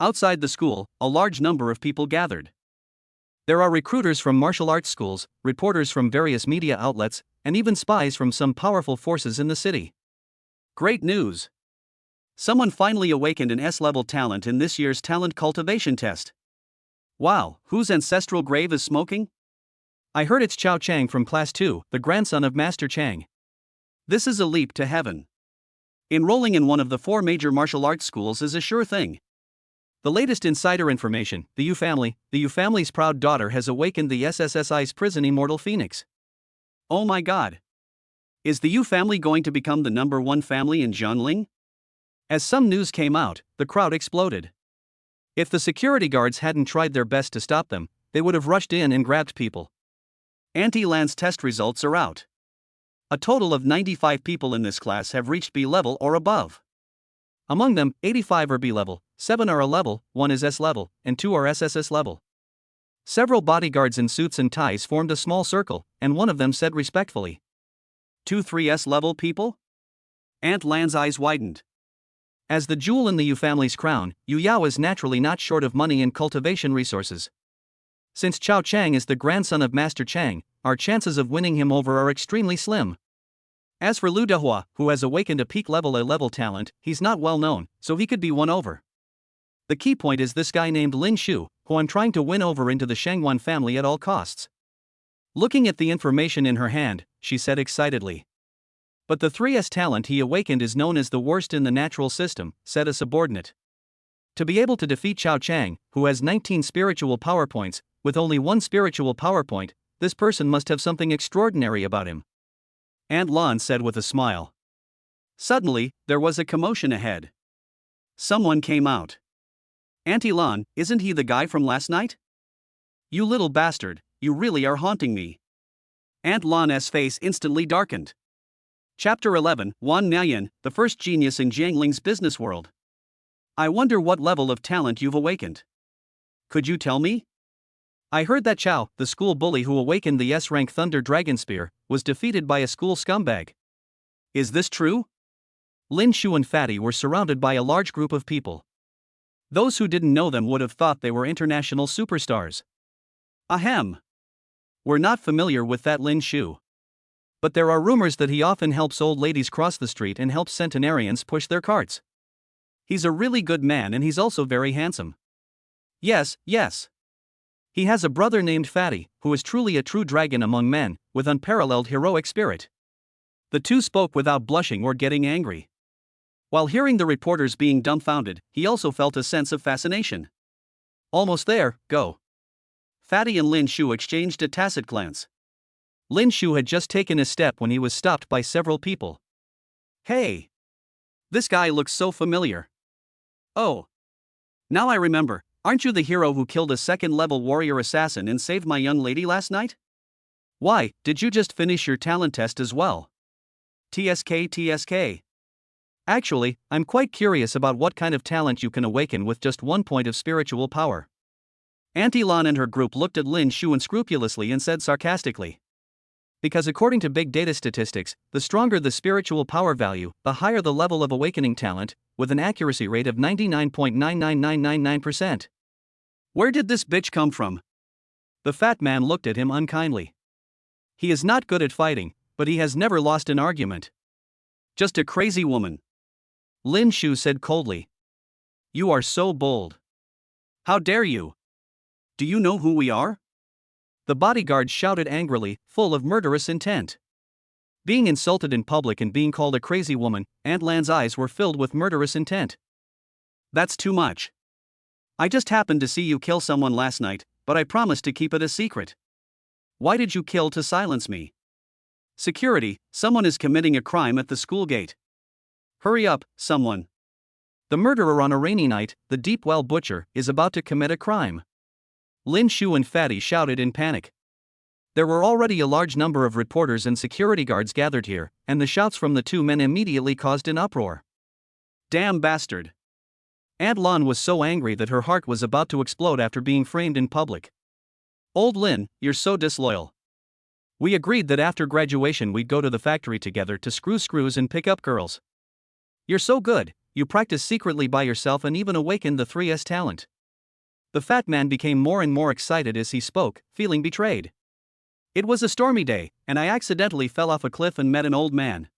Outside the school, a large number of people gathered. There are recruiters from martial arts schools, reporters from various media outlets, and even spies from some powerful forces in the city. Great news! Someone finally awakened an S-level talent in this year's talent cultivation test. Wow, whose ancestral grave is smoking? I heard it's Chao Chang from Class 2, the grandson of Master Chang. This is a leap to heaven. Enrolling in one of the 4 major martial arts schools is a sure thing. The latest insider information, the Yu family's proud daughter has awakened the SSSI's prison immortal phoenix. Oh my god! Is the Yu family going to become the #1 family in Jiangling? As some news came out, the crowd exploded. If the security guards hadn't tried their best to stop them, they would have rushed in and grabbed people. Anti-Lan's test results are out. A total of 95 people in this class have reached B level or above. Among them, 85 are B level, 7 are A level, 1 is S level, and 2 are SSS level. Several bodyguards in suits and ties formed a small circle, and one of them said respectfully, 2-3 S level people? Aunt Lan's eyes widened. As the jewel in the Yu family's crown, Yu Yao is naturally not short of money and cultivation resources. Since Chao Chang is the grandson of Master Chang, our chances of winning him over are extremely slim. As for Lu Dehua, who has awakened a peak level A-level talent, he's not well known, so he could be won over. The key point is this guy named Lin Shu, who I'm trying to win over into the Shangwan family at all costs. Looking at the information in her hand, she said excitedly. But the 3S talent he awakened is known as the worst in the natural system, said a subordinate. To be able to defeat Chao Chang, who has 19 spiritual power points, with only 1 spiritual power point, this person must have something extraordinary about him. Aunt Lan said with a smile. Suddenly, there was a commotion ahead. Someone came out. Auntie Lan, isn't he the guy from last night? You little bastard, you really are haunting me. Aunt Lan's face instantly darkened. Chapter 11, Wan Nian, the first genius in Jiangling's business world. I wonder what level of talent you've awakened. Could you tell me? I heard that Chao, the school bully who awakened the S-rank Thunder Dragon Spear, was defeated by a school scumbag. Is this true? Lin Shu and Fatty were surrounded by a large group of people. Those who didn't know them would have thought they were international superstars. Ahem. We're not familiar with that Lin Shu. But there are rumors that he often helps old ladies cross the street and helps centenarians push their carts. He's a really good man and he's also very handsome. Yes, yes. He has a brother named Fatty, who is truly a true dragon among men, with unparalleled heroic spirit. The two spoke without blushing or getting angry. While hearing the reporters being dumbfounded, he also felt a sense of fascination. Almost there, go. Fatty and Lin Shu exchanged a tacit glance. Lin Shu had just taken a step when he was stopped by several people. Hey! This guy looks so familiar. Oh! Now I remember, aren't you the hero who killed a second-level warrior assassin and saved my young lady last night? Why, did you just finish your talent test as well? TSK. Actually, I'm quite curious about what kind of talent you can awaken with just 1 point of spiritual power. Auntie Lan and her group looked at Lin Shu unscrupulously and said sarcastically. Because according to big data statistics, the stronger the spiritual power value, the higher the level of awakening talent, with an accuracy rate of 99.99999%. Where did this bitch come from? The fat man looked at him unkindly. He is not good at fighting, but he has never lost an argument. Just a crazy woman. Lin Shu said coldly. You are so bold. How dare you? Do you know who we are? The bodyguard shouted angrily, full of murderous intent. Being insulted in public and being called a crazy woman, Aunt Lan's eyes were filled with murderous intent. That's too much. I just happened to see you kill someone last night, but I promised to keep it a secret. Why did you kill to silence me? Security, someone is committing a crime at the school gate. Hurry up, someone. The murderer on a rainy night, the Deep Well Butcher, is about to commit a crime. Lin Shu and Fatty shouted in panic. There were already a large number of reporters and security guards gathered here, and the shouts from the two men immediately caused an uproar. Damn bastard. Aunt Lan was so angry that her heart was about to explode after being framed in public. Old Lin, you're so disloyal. We agreed that after graduation we'd go to the factory together to screw screws and pick up girls. You're so good, you practice secretly by yourself and even awakened the 3S talent. The fat man became more and more excited as he spoke, feeling betrayed. It was a stormy day, and I accidentally fell off a cliff and met an old man.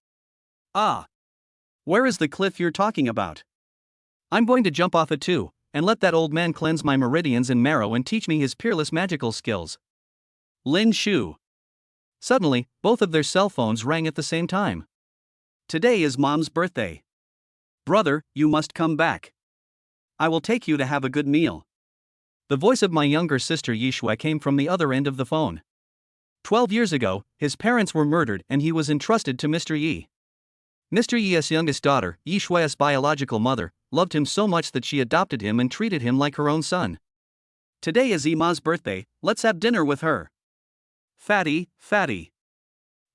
Ah! Where is the cliff you're talking about? I'm going to jump off it too, and let that old man cleanse my meridians and marrow and teach me his peerless magical skills. Lin Shu. Suddenly, both of their cell phones rang at the same time. Today is Mom's birthday. Brother, you must come back. I will take you to have a good meal. The voice of my younger sister Yishui came from the other end of the phone. 12 years ago, his parents were murdered and he was entrusted to Mr. Yi. Mr. Yi's youngest daughter, Yishui's biological mother, loved him so much that she adopted him and treated him like her own son. Today is Ima's birthday, let's have dinner with her. Fatty.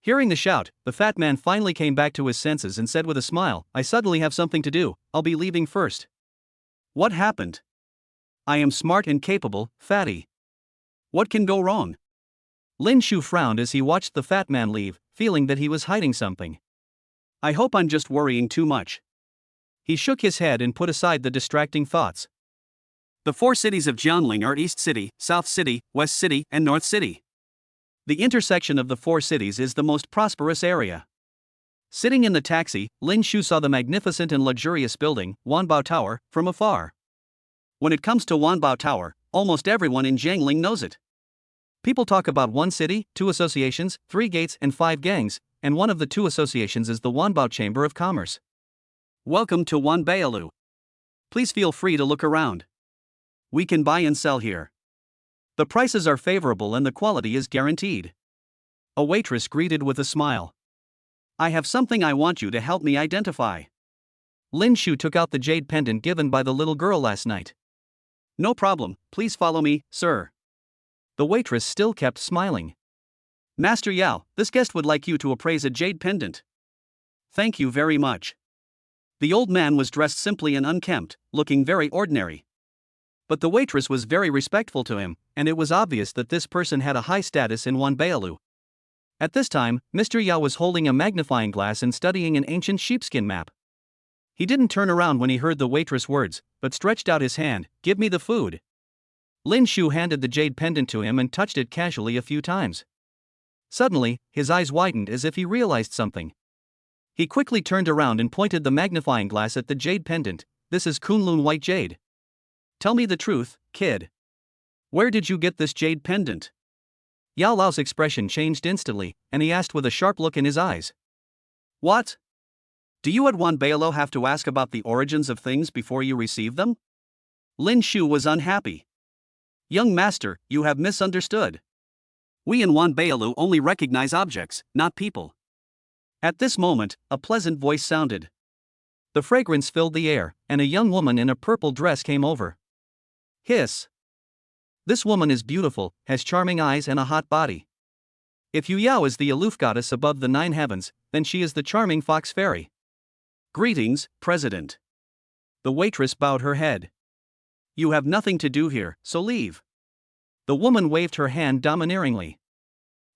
Hearing the shout, the fat man finally came back to his senses and said with a smile, I suddenly have something to do, I'll be leaving first. What happened? I am smart and capable, Fatty. What can go wrong? Lin Shu frowned as he watched the fat man leave, feeling that he was hiding something. I hope I'm just worrying too much. He shook his head and put aside the distracting thoughts. The 4 cities of Jianling are East City, South City, West City, and North City. The intersection of the 4 cities is the most prosperous area. Sitting in the taxi, Lin Shu saw the magnificent and luxurious building, Wanbao Tower, from afar. When it comes to Wanbao Tower, almost everyone in Jiangling knows it. People talk about 1 city, 2 associations, 3 gates and 5 gangs, and one of the 2 associations is the Wanbao Chamber of Commerce. Welcome to Wanbao. Please feel free to look around. We can buy and sell here. The prices are favorable and the quality is guaranteed. A waitress greeted with a smile. I have something I want you to help me identify. Lin Shu took out the jade pendant given by the little girl last night. No problem, please follow me, sir. The waitress still kept smiling. Master Yao, this guest would like you to appraise a jade pendant. Thank you very much. The old man was dressed simply and unkempt, looking very ordinary. But the waitress was very respectful to him, and it was obvious that this person had a high status in Wanbao. At this time, Mr. Yao was holding a magnifying glass and studying an ancient sheepskin map. He didn't turn around when he heard the waitress' words, but stretched out his hand, give me the food. Lin Shu handed the jade pendant to him and touched it casually a few times. Suddenly, his eyes widened as if he realized something. He quickly turned around and pointed the magnifying glass at the jade pendant. This is Kunlun white jade. Tell me the truth, kid. Where did you get this jade pendant? Yao Lao's expression changed instantly, and he asked with a sharp look in his eyes. What? Do you at Wanbeilu have to ask about the origins of things before you receive them? Lin Shu was unhappy. Young master, you have misunderstood. We in Wanbeilu only recognize objects, not people. At this moment, a pleasant voice sounded. The fragrance filled the air, and a young woman in a purple dress came over. Hiss. This woman is beautiful, has charming eyes and a hot body. If Yu Yao is the aloof goddess above the 9 heavens, then she is the charming fox fairy. Greetings, President. The waitress bowed her head. You have nothing to do here, so leave. The woman waved her hand domineeringly.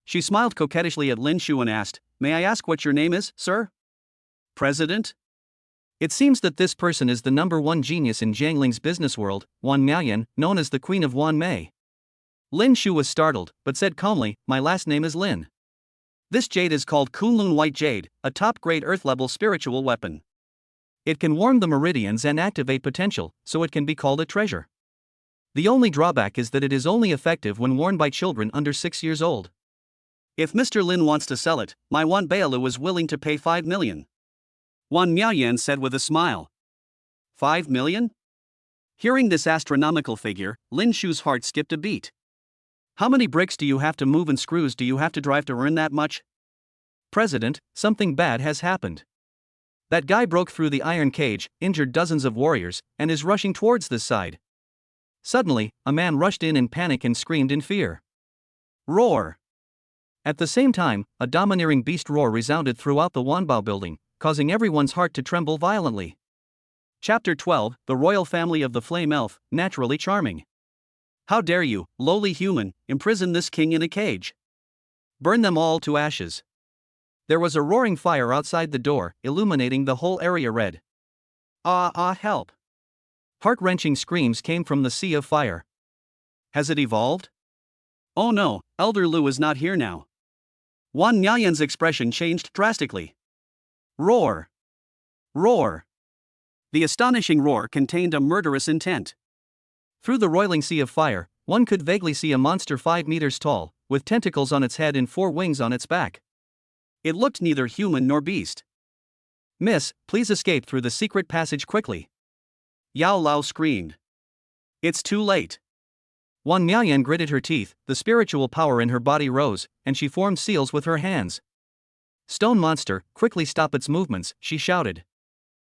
She smiled coquettishly at Lin Shu and asked, May I ask what your name is, sir? President? It seems that this person is the #1 genius in Jiangling's business world, Wan Miaoyan, known as the Queen of Wanmei. Lin Shu was startled, but said calmly, My last name is Lin. This jade is called Kunlun White Jade, a top-grade Earth-level spiritual weapon. It can warm the meridians and activate potential, so it can be called a treasure. The only drawback is that it is only effective when worn by children under 6 years old. If Mr. Lin wants to sell it, my Wanbeilu is willing to pay 5 million. Wan Miaoyan said with a smile. 5 million? Hearing this astronomical figure, Lin Shu's heart skipped a beat. How many bricks do you have to move and screws do you have to drive to earn that much? President, something bad has happened. That guy broke through the iron cage, injured dozens of warriors, and is rushing towards this side. Suddenly, a man rushed in panic and screamed in fear. Roar! At the same time, a domineering beast roar resounded throughout the Wanbao building, causing everyone's heart to tremble violently. Chapter 12, The Royal Family of the Flame Elf, Naturally Charming. How dare you, lowly human, imprison this king in a cage? Burn them all to ashes. There was a roaring fire outside the door, illuminating the whole area red. Help! Heart-wrenching screams came from the sea of fire. Has it evolved? Oh no, Elder Lu is not here now. Wan Miaoyan's expression changed drastically. Roar! Roar! The astonishing roar contained a murderous intent. Through the roiling sea of fire, one could vaguely see a monster 5 meters tall, with tentacles on its head and 4 wings on its back. It looked neither human nor beast. Miss, please escape through the secret passage quickly. Yao Lao screamed. It's too late. Wan Miaoyan gritted her teeth, the spiritual power in her body rose, and she formed seals with her hands. Stone monster, quickly stop its movements, she shouted.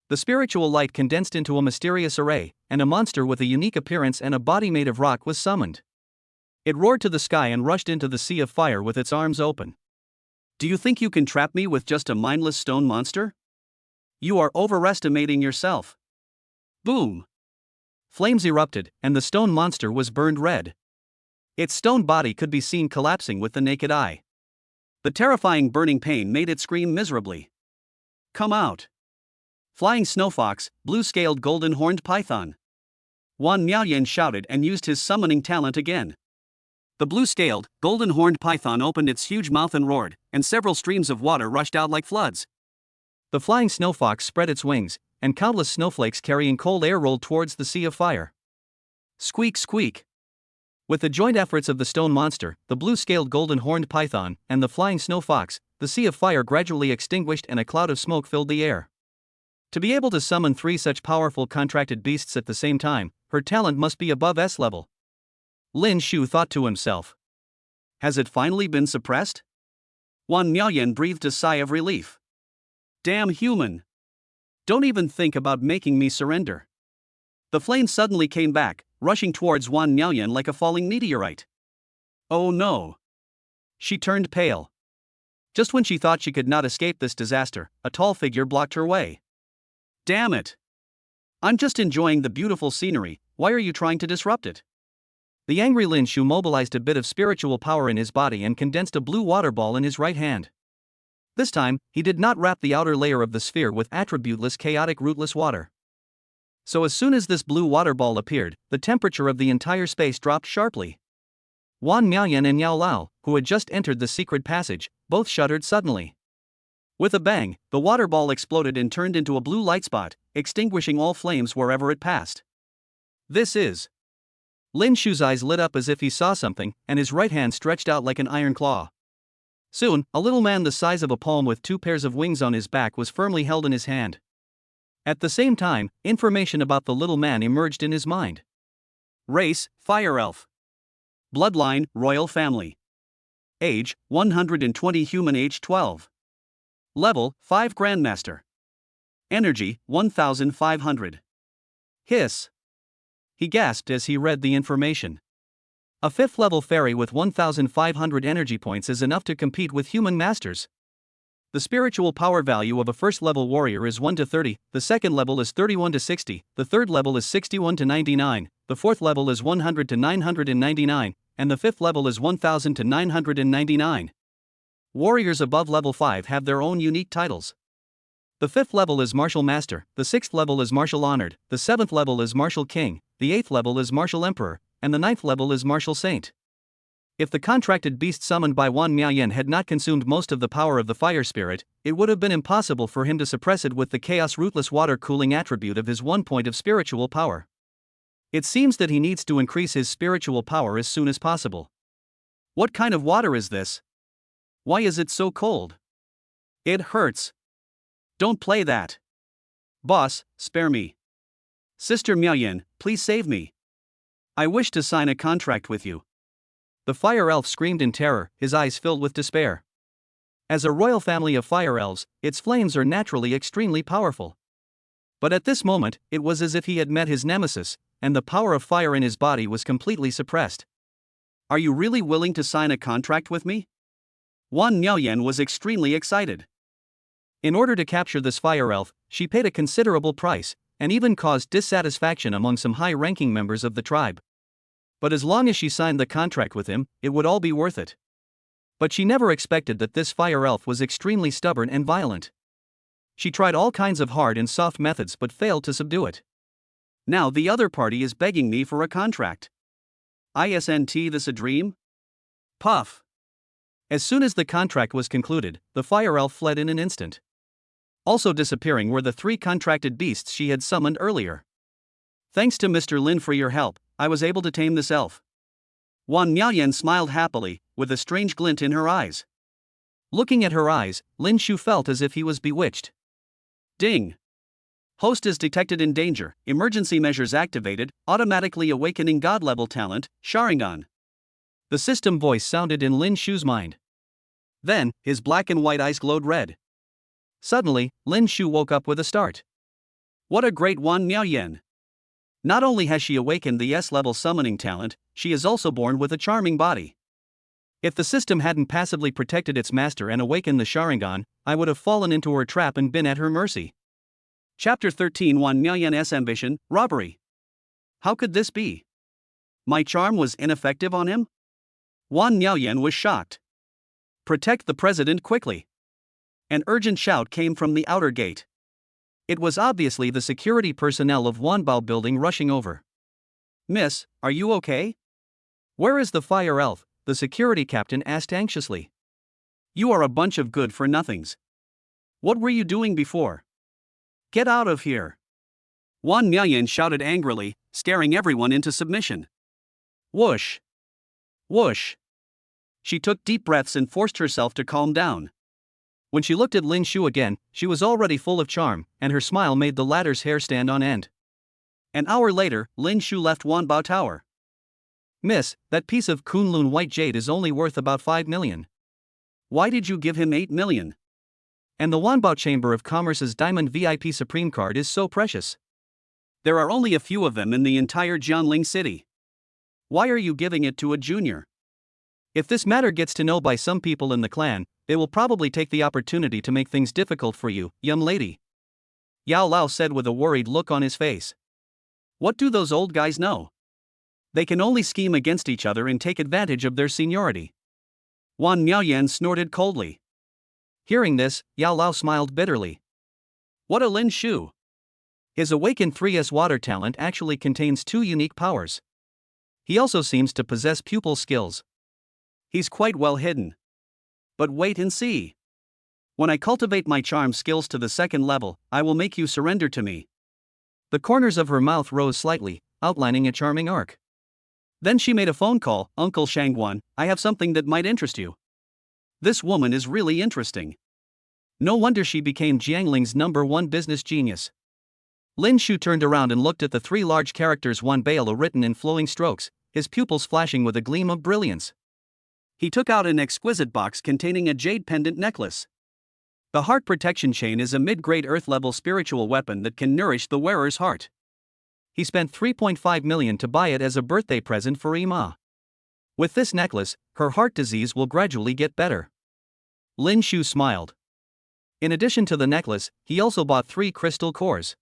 The spiritual light condensed into a mysterious array, and a monster with a unique appearance and a body made of rock was summoned. It roared to the sky and rushed into the sea of fire with its arms open. Do you think you can trap me with just a mindless stone monster? You are overestimating yourself. Boom! Flames erupted, and the stone monster was burned red. Its stone body could be seen collapsing with the naked eye. The terrifying burning pain made it scream miserably. Come out! Flying snow fox, blue-scaled golden-horned python. Wan Miaoyan shouted and used his summoning talent again. The blue-scaled, golden-horned python opened its huge mouth and roared, and several streams of water rushed out like floods. The flying snow fox spread its wings, and countless snowflakes carrying cold air rolled towards the sea of fire. Squeak, squeak! With the joint efforts of the stone monster, the blue-scaled golden-horned python, and the flying snow fox, the sea of fire gradually extinguished and a cloud of smoke filled the air. To be able to summon 3 such powerful contracted beasts at the same time, her talent must be above S-level. Lin Shu thought to himself. Has it finally been suppressed? Wan Miaoyan breathed a sigh of relief. Damn human! Don't even think about making me surrender. The flame suddenly came back, rushing towards Wan Miaoyan like a falling meteorite. Oh no! She turned pale. Just when she thought she could not escape this disaster, a tall figure blocked her way. Damn it! I'm just enjoying the beautiful scenery, why are you trying to disrupt it? The angry Lin Shu mobilized a bit of spiritual power in his body and condensed a blue water ball in his right hand. This time, he did not wrap the outer layer of the sphere with attributeless chaotic rootless water. So as soon as this blue water ball appeared, the temperature of the entire space dropped sharply. Wan Miaoyan and Yao Lao, who had just entered the secret passage, both shuddered suddenly. With a bang, the water ball exploded and turned into a blue light spot, extinguishing all flames wherever it passed. This is. Lin Shu's eyes lit up as if he saw something, and his right hand stretched out like an iron claw. Soon, a little man the size of a palm with 2 pairs of wings on his back was firmly held in his hand. At the same time, information about the little man emerged in his mind. Race, Fire Elf. Bloodline, Royal Family. Age, 120, human, age 12. Level, 5 Grandmaster. Energy, 1500. Hiss. He gasped as he read the information. A 5th level fairy with 1500 energy points is enough to compete with human masters. The spiritual power value of a 1st level warrior is 1 to 30, the 2nd level is 31 to 60, the 3rd level is 61 to 99, the 4th level is 100 to 999, and the 5th level is 1000 to 999. Warriors above level 5 have their own unique titles. The 5th level is Martial Master, the 6th level is Martial Honored, the 7th level is Martial King, the 8th level is Martial Emperor, and the 9th level is Martial Saint. If the contracted beast summoned by Wan Miaoyan had not consumed most of the power of the fire spirit, it would have been impossible for him to suppress it with the chaos rootless water cooling attribute of his 1 point of spiritual power. It seems that he needs to increase his spiritual power as soon as possible. What kind of water is this? Why is it so cold? It hurts. Don't play that. Boss, spare me. Sister Miaoyan, please save me. I wish to sign a contract with you. The fire elf screamed in terror, his eyes filled with despair. As a royal family of fire elves, its flames are naturally extremely powerful. But at this moment, it was as if he had met his nemesis, and the power of fire in his body was completely suppressed. Are you really willing to sign a contract with me? Wan Miaoyan was extremely excited. In order to capture this fire elf, she paid a considerable price, and even caused dissatisfaction among some high-ranking members of the tribe. But as long as she signed the contract with him, it would all be worth it. But she never expected that this fire elf was extremely stubborn and violent. She tried all kinds of hard and soft methods but failed to subdue it. Now the other party is begging me for a contract. Isn't this a dream? Puff. As soon as the contract was concluded, the fire elf fled in an instant. Also disappearing were the 3 contracted beasts she had summoned earlier. Thanks to Mr. Lin for your help, I was able to tame this elf. Wan Miaoyan smiled happily, with a strange glint in her eyes. Looking at her eyes, Lin Shu felt as if he was bewitched. Ding! Host is detected in danger, emergency measures activated, automatically awakening god-level talent, Sharingan. The system voice sounded in Lin Shu's mind. Then, his black and white eyes glowed red. Suddenly, Lin Shu woke up with a start. What a great Wan Miaoyan! Not only has she awakened the S-level summoning talent, she is also born with a charming body. If the system hadn't passively protected its master and awakened the Sharingan, I would have fallen into her trap and been at her mercy. Chapter 13 Wan Miaoyan's Ambition, Robbery. How could this be? My charm was ineffective on him? Wan Miaoyan was shocked. Protect the president quickly. An urgent shout came from the outer gate. It was obviously the security personnel of Wanbao building rushing over. Miss, are you okay? Where is the fire elf? The security captain asked anxiously. You are a bunch of good-for-nothings. What were you doing before? Get out of here. Wan Miaoyan shouted angrily, scaring everyone into submission. Whoosh. Whoosh. She took deep breaths and forced herself to calm down. When she looked at Lin Shu again, she was already full of charm, and her smile made the latter's hair stand on end. An hour later, Lin Shu left Wanbao Tower. Miss, that piece of Kunlun white jade is only worth about 5 million. Why did you give him 8 million? And the Wanbao Chamber of Commerce's Diamond VIP Supreme card is so precious. There are only a few of them in the entire Jianling city. Why are you giving it to a junior? If this matter gets to know by some people in the clan, they will probably take the opportunity to make things difficult for you, young lady. Yao Lao said with a worried look on his face. What do those old guys know? They can only scheme against each other and take advantage of their seniority. Wan Miaoyan snorted coldly. Hearing this, Yao Lao smiled bitterly. What a Lin Shu! His awakened 3S water talent actually contains 2 unique powers. He also seems to possess pupil skills. He's quite well hidden. But wait and see. When I cultivate my charm skills to the 2nd level, I will make you surrender to me. The corners of her mouth rose slightly, outlining a charming arc. Then she made a phone call. Uncle Shangguan, I have something that might interest you. This woman is really interesting. No wonder she became Jiangling's #1 business genius. Lin Shu turned around and looked at the 3 large characters Wan Bailo written in flowing strokes, his pupils flashing with a gleam of brilliance. He took out an exquisite box containing a jade pendant necklace. The heart protection chain is a mid-grade earth-level spiritual weapon that can nourish the wearer's heart. He spent 3.5 million to buy it as a birthday present for Ima. With this necklace, her heart disease will gradually get better. Lin Shu smiled. In addition to the necklace, he also bought 3 crystal cores.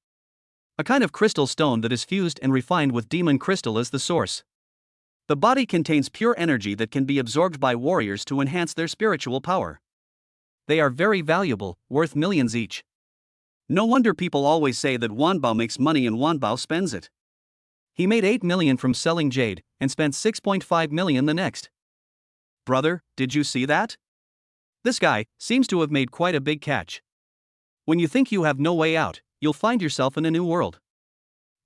A kind of crystal stone that is fused and refined with demon crystal as the source. The body contains pure energy that can be absorbed by warriors to enhance their spiritual power. They are very valuable, worth millions each. No wonder people always say that Wanbao makes money and Wanbao spends it. He made 8 million from selling jade, and spent 6.5 million the next. Brother, did you see that? This guy seems to have made quite a big catch. When you think you have no way out, you'll find yourself in a new world.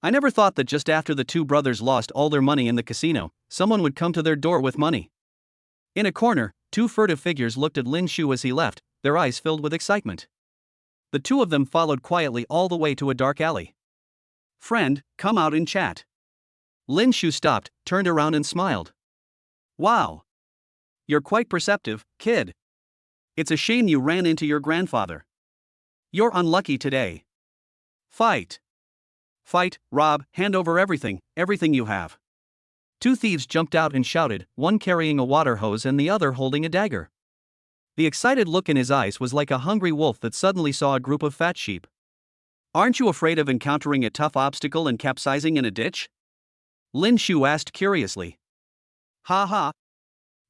I never thought that just after the 2 brothers lost all their money in the casino, someone would come to their door with money. In a corner, 2 furtive figures looked at Lin Shu as he left, their eyes filled with excitement. The 2 of them followed quietly all the way to a dark alley. Friend, come out and chat. Lin Shu stopped, turned around and smiled. Wow. You're quite perceptive, kid. It's a shame you ran into your grandfather. You're unlucky today. Fight. Fight, rob, hand over everything you have. 2 thieves jumped out and shouted, one carrying a water hose and the other holding a dagger. The excited look in his eyes was like a hungry wolf that suddenly saw a group of fat sheep. Aren't you afraid of encountering a tough obstacle and capsizing in a ditch? Lin Shu asked curiously. Ha ha.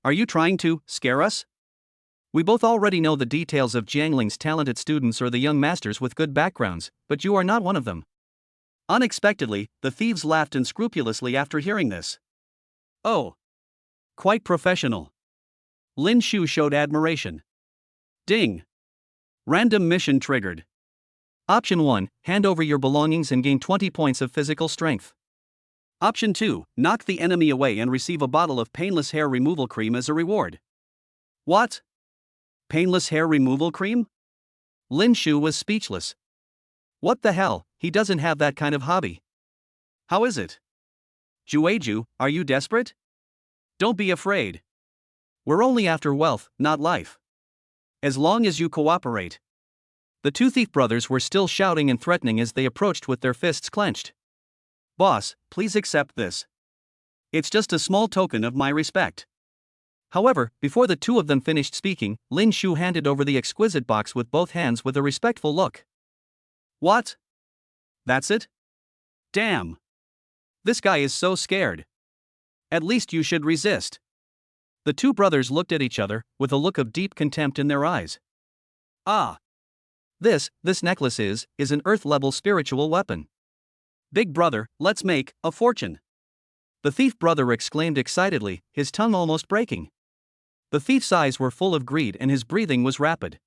Are you trying to scare us? We both already know the details of Jiangling's talented students or the young masters with good backgrounds, but you are not one of them. Unexpectedly, the thieves laughed unscrupulously after hearing this. Oh. Quite professional. Lin Shu showed admiration. Ding. Random mission triggered. Option 1, hand over your belongings and gain 20 points of physical strength. Option 2, knock the enemy away and receive a bottle of painless hair removal cream as a reward. What? Painless hair removal cream? Lin Shu was speechless. What the hell, he doesn't have that kind of hobby. How is it? Jueju, are you desperate? Don't be afraid. We're only after wealth, not life. As long as you cooperate. The 2 thief brothers were still shouting and threatening as they approached with their fists clenched. Boss, please accept this. It's just a small token of my respect. However, before the 2 of them finished speaking, Lin Shu handed over the exquisite box with both hands with a respectful look. What? That's it? Damn. This guy is so scared. At least you should resist. The 2 brothers looked at each other, with a look of deep contempt in their eyes. Ah. This necklace is an earth-level spiritual weapon. Big brother, let's make a fortune. The thief brother exclaimed excitedly, his tongue almost breaking. The thief's eyes were full of greed and his breathing was rapid.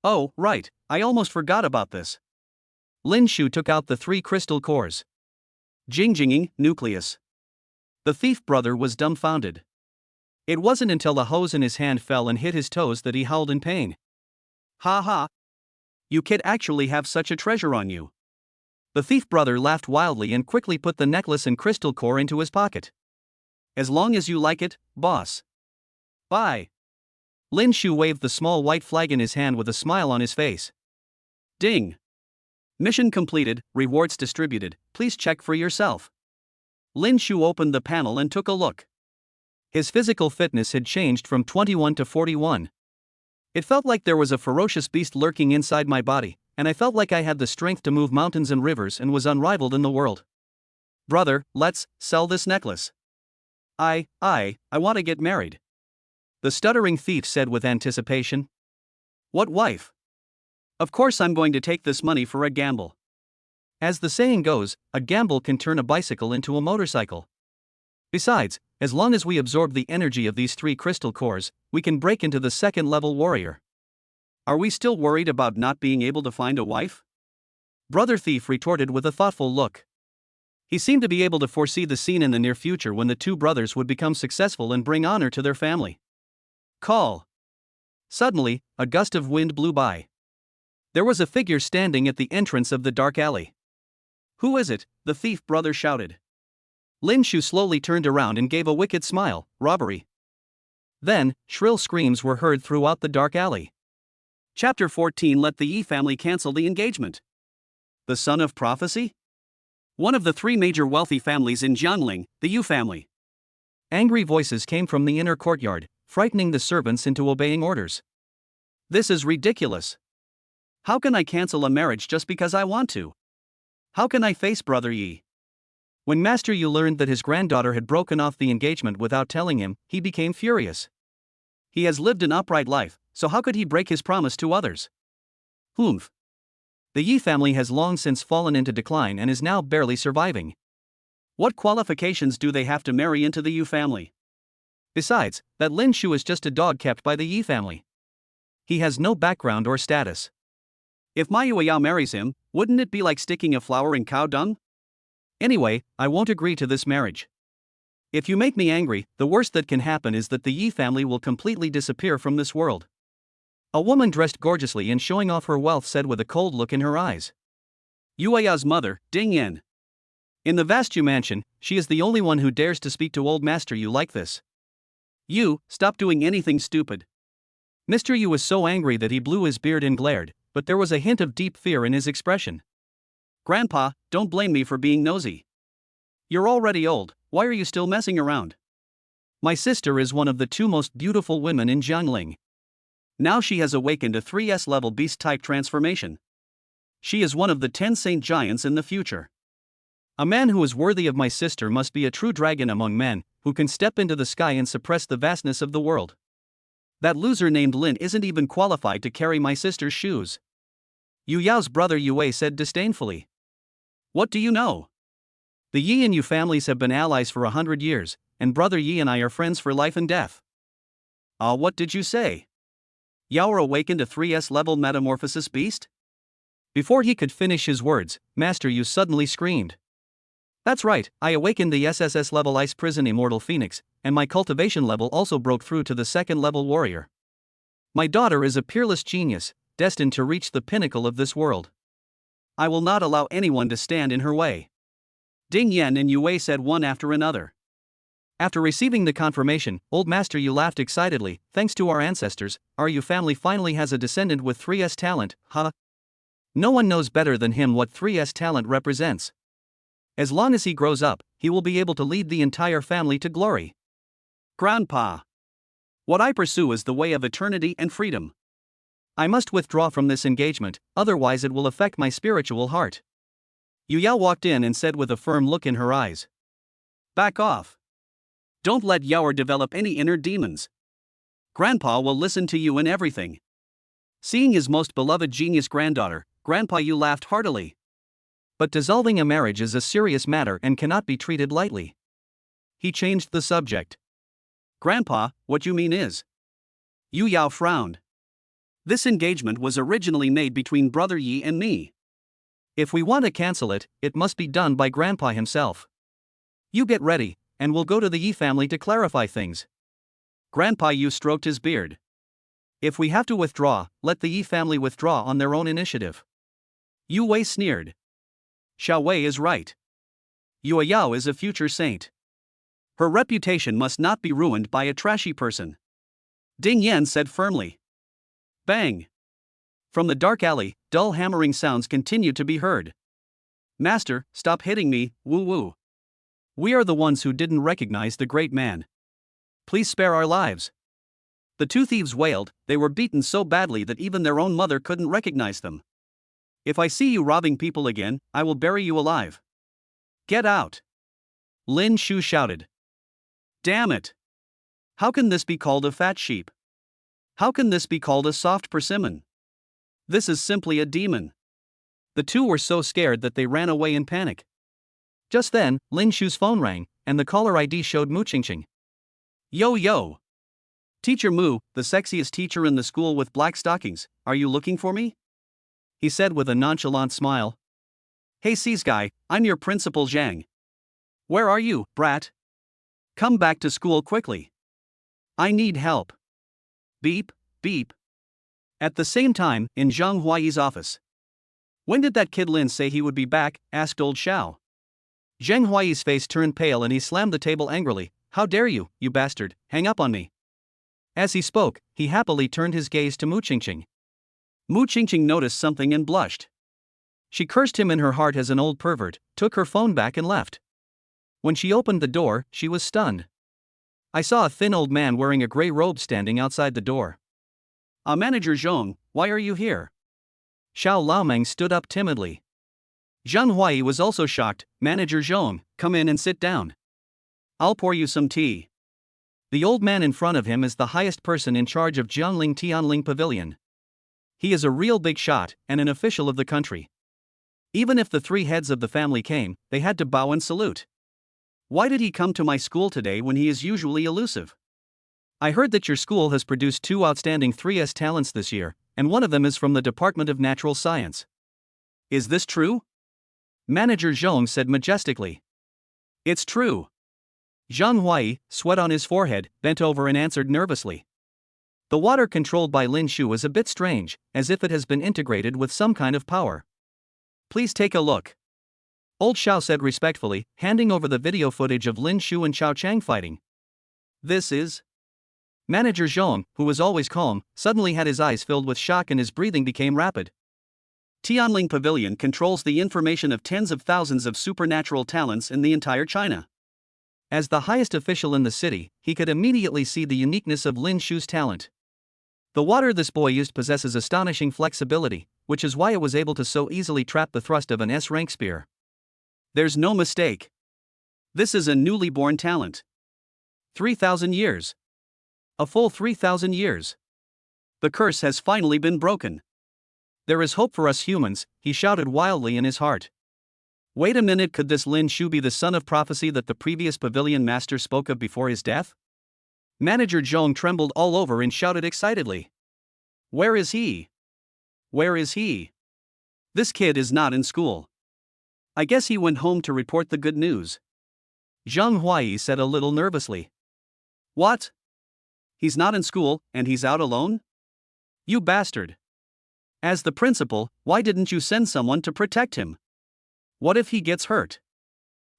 Oh, right, I almost forgot about this. Lin Shu took out the 3 crystal cores. Jing-jinging, nucleus. The thief brother was dumbfounded. It wasn't until the hose in his hand fell and hit his toes that he howled in pain. Ha ha. You kid actually have such a treasure on you. The thief brother laughed wildly and quickly put the necklace and crystal core into his pocket. As long as you like it, boss. Bye. Lin Shu waved the small white flag in his hand with a smile on his face. Ding. Mission completed, rewards distributed, please check for yourself. Lin Shu opened the panel and took a look. His physical fitness had changed from 21 to 41. It felt like there was a ferocious beast lurking inside my body, and I felt like I had the strength to move mountains and rivers and was unrivaled in the world. Brother, let's sell this necklace. I want to get married. The stuttering thief said with anticipation. What wife? Of course I'm going to take this money for a gamble. As the saying goes, a gamble can turn a bicycle into a motorcycle. Besides, as long as we absorb the energy of these 3 crystal cores, we can break into the second-level warrior. Are we still worried about not being able to find a wife? Brother Thief retorted with a thoughtful look. He seemed to be able to foresee the scene in the near future when the 2 brothers would become successful and bring honor to their family. Call. Suddenly, a gust of wind blew by. There was a figure standing at the entrance of the dark alley. "Who is it?" the thief brother shouted. Lin Shu slowly turned around and gave a wicked smile. "Robbery." Then, shrill screams were heard throughout the dark alley. Chapter 14. Let the Yi family cancel the engagement. The son of prophecy? One of the 3 major wealthy families in Jiangling, the Yu family. Angry voices came from the inner courtyard, frightening the servants into obeying orders. This is ridiculous. How can I cancel a marriage just because I want to? How can I face Brother Yi? When Master Yu learned that his granddaughter had broken off the engagement without telling him, he became furious. He has lived an upright life, so how could he break his promise to others? Humph. The Yi family has long since fallen into decline and is now barely surviving. What qualifications do they have to marry into the Yu family? Besides, that Lin Shu is just a dog kept by the Yi family. He has no background or status. If Ma Yueyao marries him, wouldn't it be like sticking a flower in cow dung? Anyway, I won't agree to this marriage. If you make me angry, the worst that can happen is that the Yi family will completely disappear from this world. A woman dressed gorgeously and showing off her wealth said with a cold look in her eyes. Yueya's mother, Ding Yan. In the vast Yu mansion, she is the only one who dares to speak to old Master Yu like this. You, stop doing anything stupid. Mr. Yu was so angry that he blew his beard and glared, but there was a hint of deep fear in his expression. Grandpa, don't blame me for being nosy. You're already old, why are you still messing around? My sister is one of the 2 most beautiful women in Jiangling. Now she has awakened a 3S-level beast-type transformation. She is one of the 10 saint giants in the future. A man who is worthy of my sister must be a true dragon among men, who can step into the sky and suppress the vastness of the world. That loser named Lin isn't even qualified to carry my sister's shoes. Yu Yao's brother Yue said disdainfully. What do you know? The Yi and Yu families have been allies for 100 years, and Brother Yi and I are friends for life and death. What did you say? Yao awakened a 3S-level metamorphosis beast? Before he could finish his words, Master Yu suddenly screamed. That's right, I awakened the SSS-level Ice Prison Immortal Phoenix, and my cultivation level also broke through to the 2nd-level warrior. My daughter is a peerless genius, destined to reach the pinnacle of this world. I will not allow anyone to stand in her way. Ding Yan and Yue said one after another. After receiving the confirmation, old Master Yu laughed excitedly. Thanks to our ancestors, our Yu family finally has a descendant with 3S talent, huh? No one knows better than him what 3S talent represents. As long as he grows up, he will be able to lead the entire family to glory. Grandpa. What I pursue is the way of eternity and freedom. I must withdraw from this engagement, otherwise it will affect my spiritual heart. Yu Yao walked in and said with a firm look in her eyes. Back off. Don't let Yao develop any inner demons. Grandpa will listen to you in everything. Seeing his most beloved genius granddaughter, Grandpa Yu laughed heartily. But dissolving a marriage is a serious matter and cannot be treated lightly. He changed the subject. Grandpa, what you mean is? Yu Yao frowned. This engagement was originally made between Brother Yi and me. If we want to cancel it, it must be done by Grandpa himself. You get ready, and we'll go to the Yi family to clarify things. Grandpa Yu stroked his beard. If we have to withdraw, let the Yi family withdraw on their own initiative. Yu Wei sneered. Xiao Wei is right. Yue Yao is a future saint. Her reputation must not be ruined by a trashy person. Ding Yan said firmly. Bang! From the dark alley, dull hammering sounds continued to be heard. Master, stop hitting me, woo-woo. We are the ones who didn't recognize the great man. Please spare our lives. The 2 thieves wailed. They were beaten so badly that even their own mother couldn't recognize them. If I see you robbing people again, I will bury you alive. Get out! Lin Shu shouted. Damn it! How can this be called a fat sheep? How can this be called a soft persimmon? This is simply a demon. The two were so scared that they ran away in panic. Just then, Lin Shu's phone rang, and the caller ID showed Mu Qingqing. Yo yo! Teacher Mu, the sexiest teacher in the school with black stockings, are you looking for me? He said with a nonchalant smile. Hey C's guy, I'm your principal Zhang. Where are you, brat? Come back to school quickly. I need help. Beep, beep. At the same time, in Zhang Huaiyi's office. When did that kid Lin say he would be back? Asked old Xiao. Zhang Huaiyi's face turned pale and he slammed the table angrily. How dare you, you bastard, hang up on me. As he spoke, he happily turned his gaze to Mu Qingqing. Mu Qingqing noticed something and blushed. She cursed him in her heart as an old pervert, took her phone back and left. When she opened the door, she was stunned. I saw a thin old man wearing a gray robe standing outside the door. Manager Zhong, why are you here? Xiao Laomeng stood up timidly. Zhang Huaiyi was also shocked. Manager Zhong, come in and sit down. I'll pour you some tea. The old man in front of him is the highest person in charge of Jiangling Tianling Pavilion. He is a real big shot and an official of the country. Even if the three heads of the family came, they had to bow and salute. Why did he come to my school today when he is usually elusive? I heard that your school has produced 2 outstanding 3S talents this year, and one of them is from the Department of Natural Science. Is this true? Manager Zhong said majestically. It's true. Zhang Huaiyi, sweat on his forehead, bent over and answered nervously. The water controlled by Lin Shu is a bit strange, as if it has been integrated with some kind of power. Please take a look. Old Xiao said respectfully, handing over the video footage of Lin Shu and Xiao Chang fighting. This is... Manager Zhong, who was always calm, suddenly had his eyes filled with shock and his breathing became rapid. Tianling Pavilion controls the information of tens of thousands of supernatural talents in the entire China. As the highest official in the city, he could immediately see the uniqueness of Lin Shu's talent. The water this boy used possesses astonishing flexibility, which is why it was able to so easily trap the thrust of an S-rank spear. There's no mistake. This is a newly born talent. 3,000 years. A full 3,000 years. The curse has finally been broken. There is hope for us humans, he shouted wildly in his heart. Wait a minute, could this Lin Shu be the son of prophecy that the previous pavilion master spoke of before his death? Manager Zhong trembled all over and shouted excitedly. Where is he? Where is he? This kid is not in school. I guess he went home to report the good news. Zhang Huaiyi said a little nervously. What? He's not in school, and he's out alone? You bastard. As the principal, why didn't you send someone to protect him? What if he gets hurt?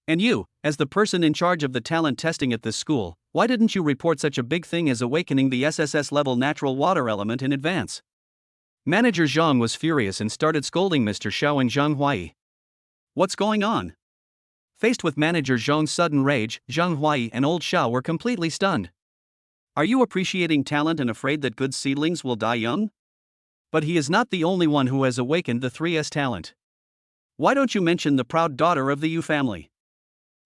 And you, as the person in charge of the talent testing at this school, why didn't you report such a big thing as awakening the SSS-level natural water element in advance? Manager Zhang was furious and started scolding Mr. Xiao and Zhang Huaiyi. What's going on? Faced with Manager Zhong's sudden rage, Zhang Huaiyi and old Xiao were completely stunned. Are you appreciating talent and afraid that good seedlings will die young? But he is not the only one who has awakened the 3S talent. Why don't you mention the proud daughter of the Yu family?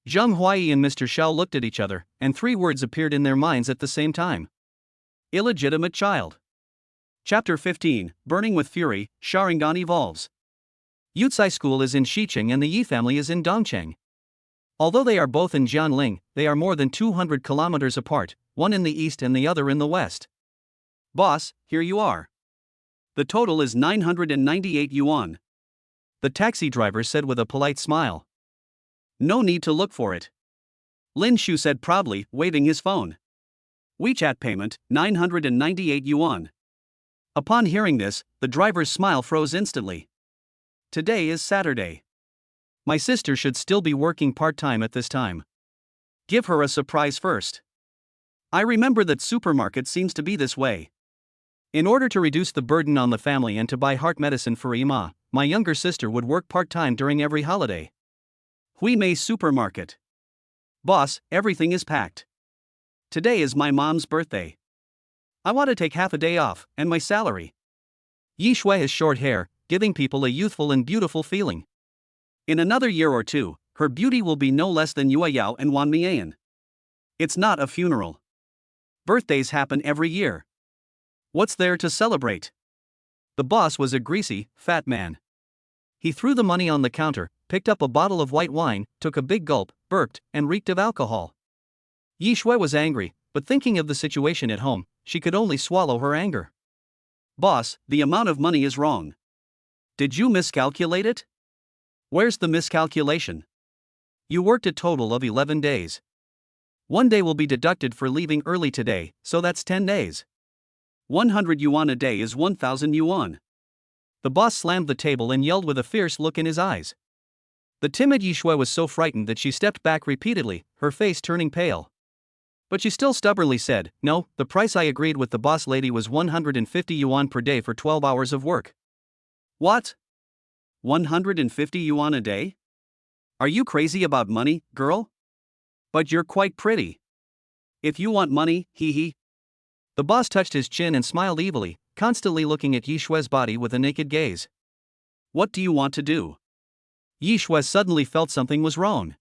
Zhang Huaiyi and Mr. Xiao looked at each other, and 3 words appeared in their minds at the same time. Illegitimate child. Chapter 15, Burning with Fury, Sharingan Evolves. Yucai School is in Xiqing and the Yi family is in Dongcheng. Although they are both in Jianling, they are more than 200 kilometers apart, one in the east and the other in the west. Boss, here you are. The total is 998 yuan. The taxi driver said with a polite smile. No need to look for it. Lin Shu said proudly, waving his phone. WeChat payment, 998 yuan. Upon hearing this, the driver's smile froze instantly. Today is Saturday. My sister should still be working part-time at this time. Give her a surprise first. I remember that supermarket seems to be this way. In order to reduce the burden on the family and to buy heart medicine for Ima, my younger sister would work part-time during every holiday. Hui Mei Supermarket. Boss, everything is packed. Today is my mom's birthday. I want to take half a day off, and my salary. Yi Shui has short hair, giving people a youthful and beautiful feeling. In another year or two, her beauty will be no less than Yue Yao and Wan Mian. It's not a funeral. Birthdays happen every year. What's there to celebrate? The boss was a greasy, fat man. He threw the money on the counter, picked up a bottle of white wine, took a big gulp, burped, and reeked of alcohol. Yi Shui was angry, but thinking of the situation at home, she could only swallow her anger. Boss, the amount of money is wrong. Did you miscalculate it? Where's the miscalculation? You worked a total of 11 days. 1 day will be deducted for leaving early today, so that's 10 days. 100 yuan a day is 1,000 yuan. The boss slammed the table and yelled with a fierce look in his eyes. The timid Yi Shui was so frightened that she stepped back repeatedly, her face turning pale. But she still stubbornly said, "No, the price I agreed with the boss lady was 150 yuan per day for 12 hours of work." What? 150 yuan a day? Are you crazy about money, girl? But you're quite pretty. If you want money, hee hee. The boss touched his chin and smiled evilly, constantly looking at Yi Shui's body with a naked gaze. What do you want to do? Yi Shui suddenly felt something was wrong.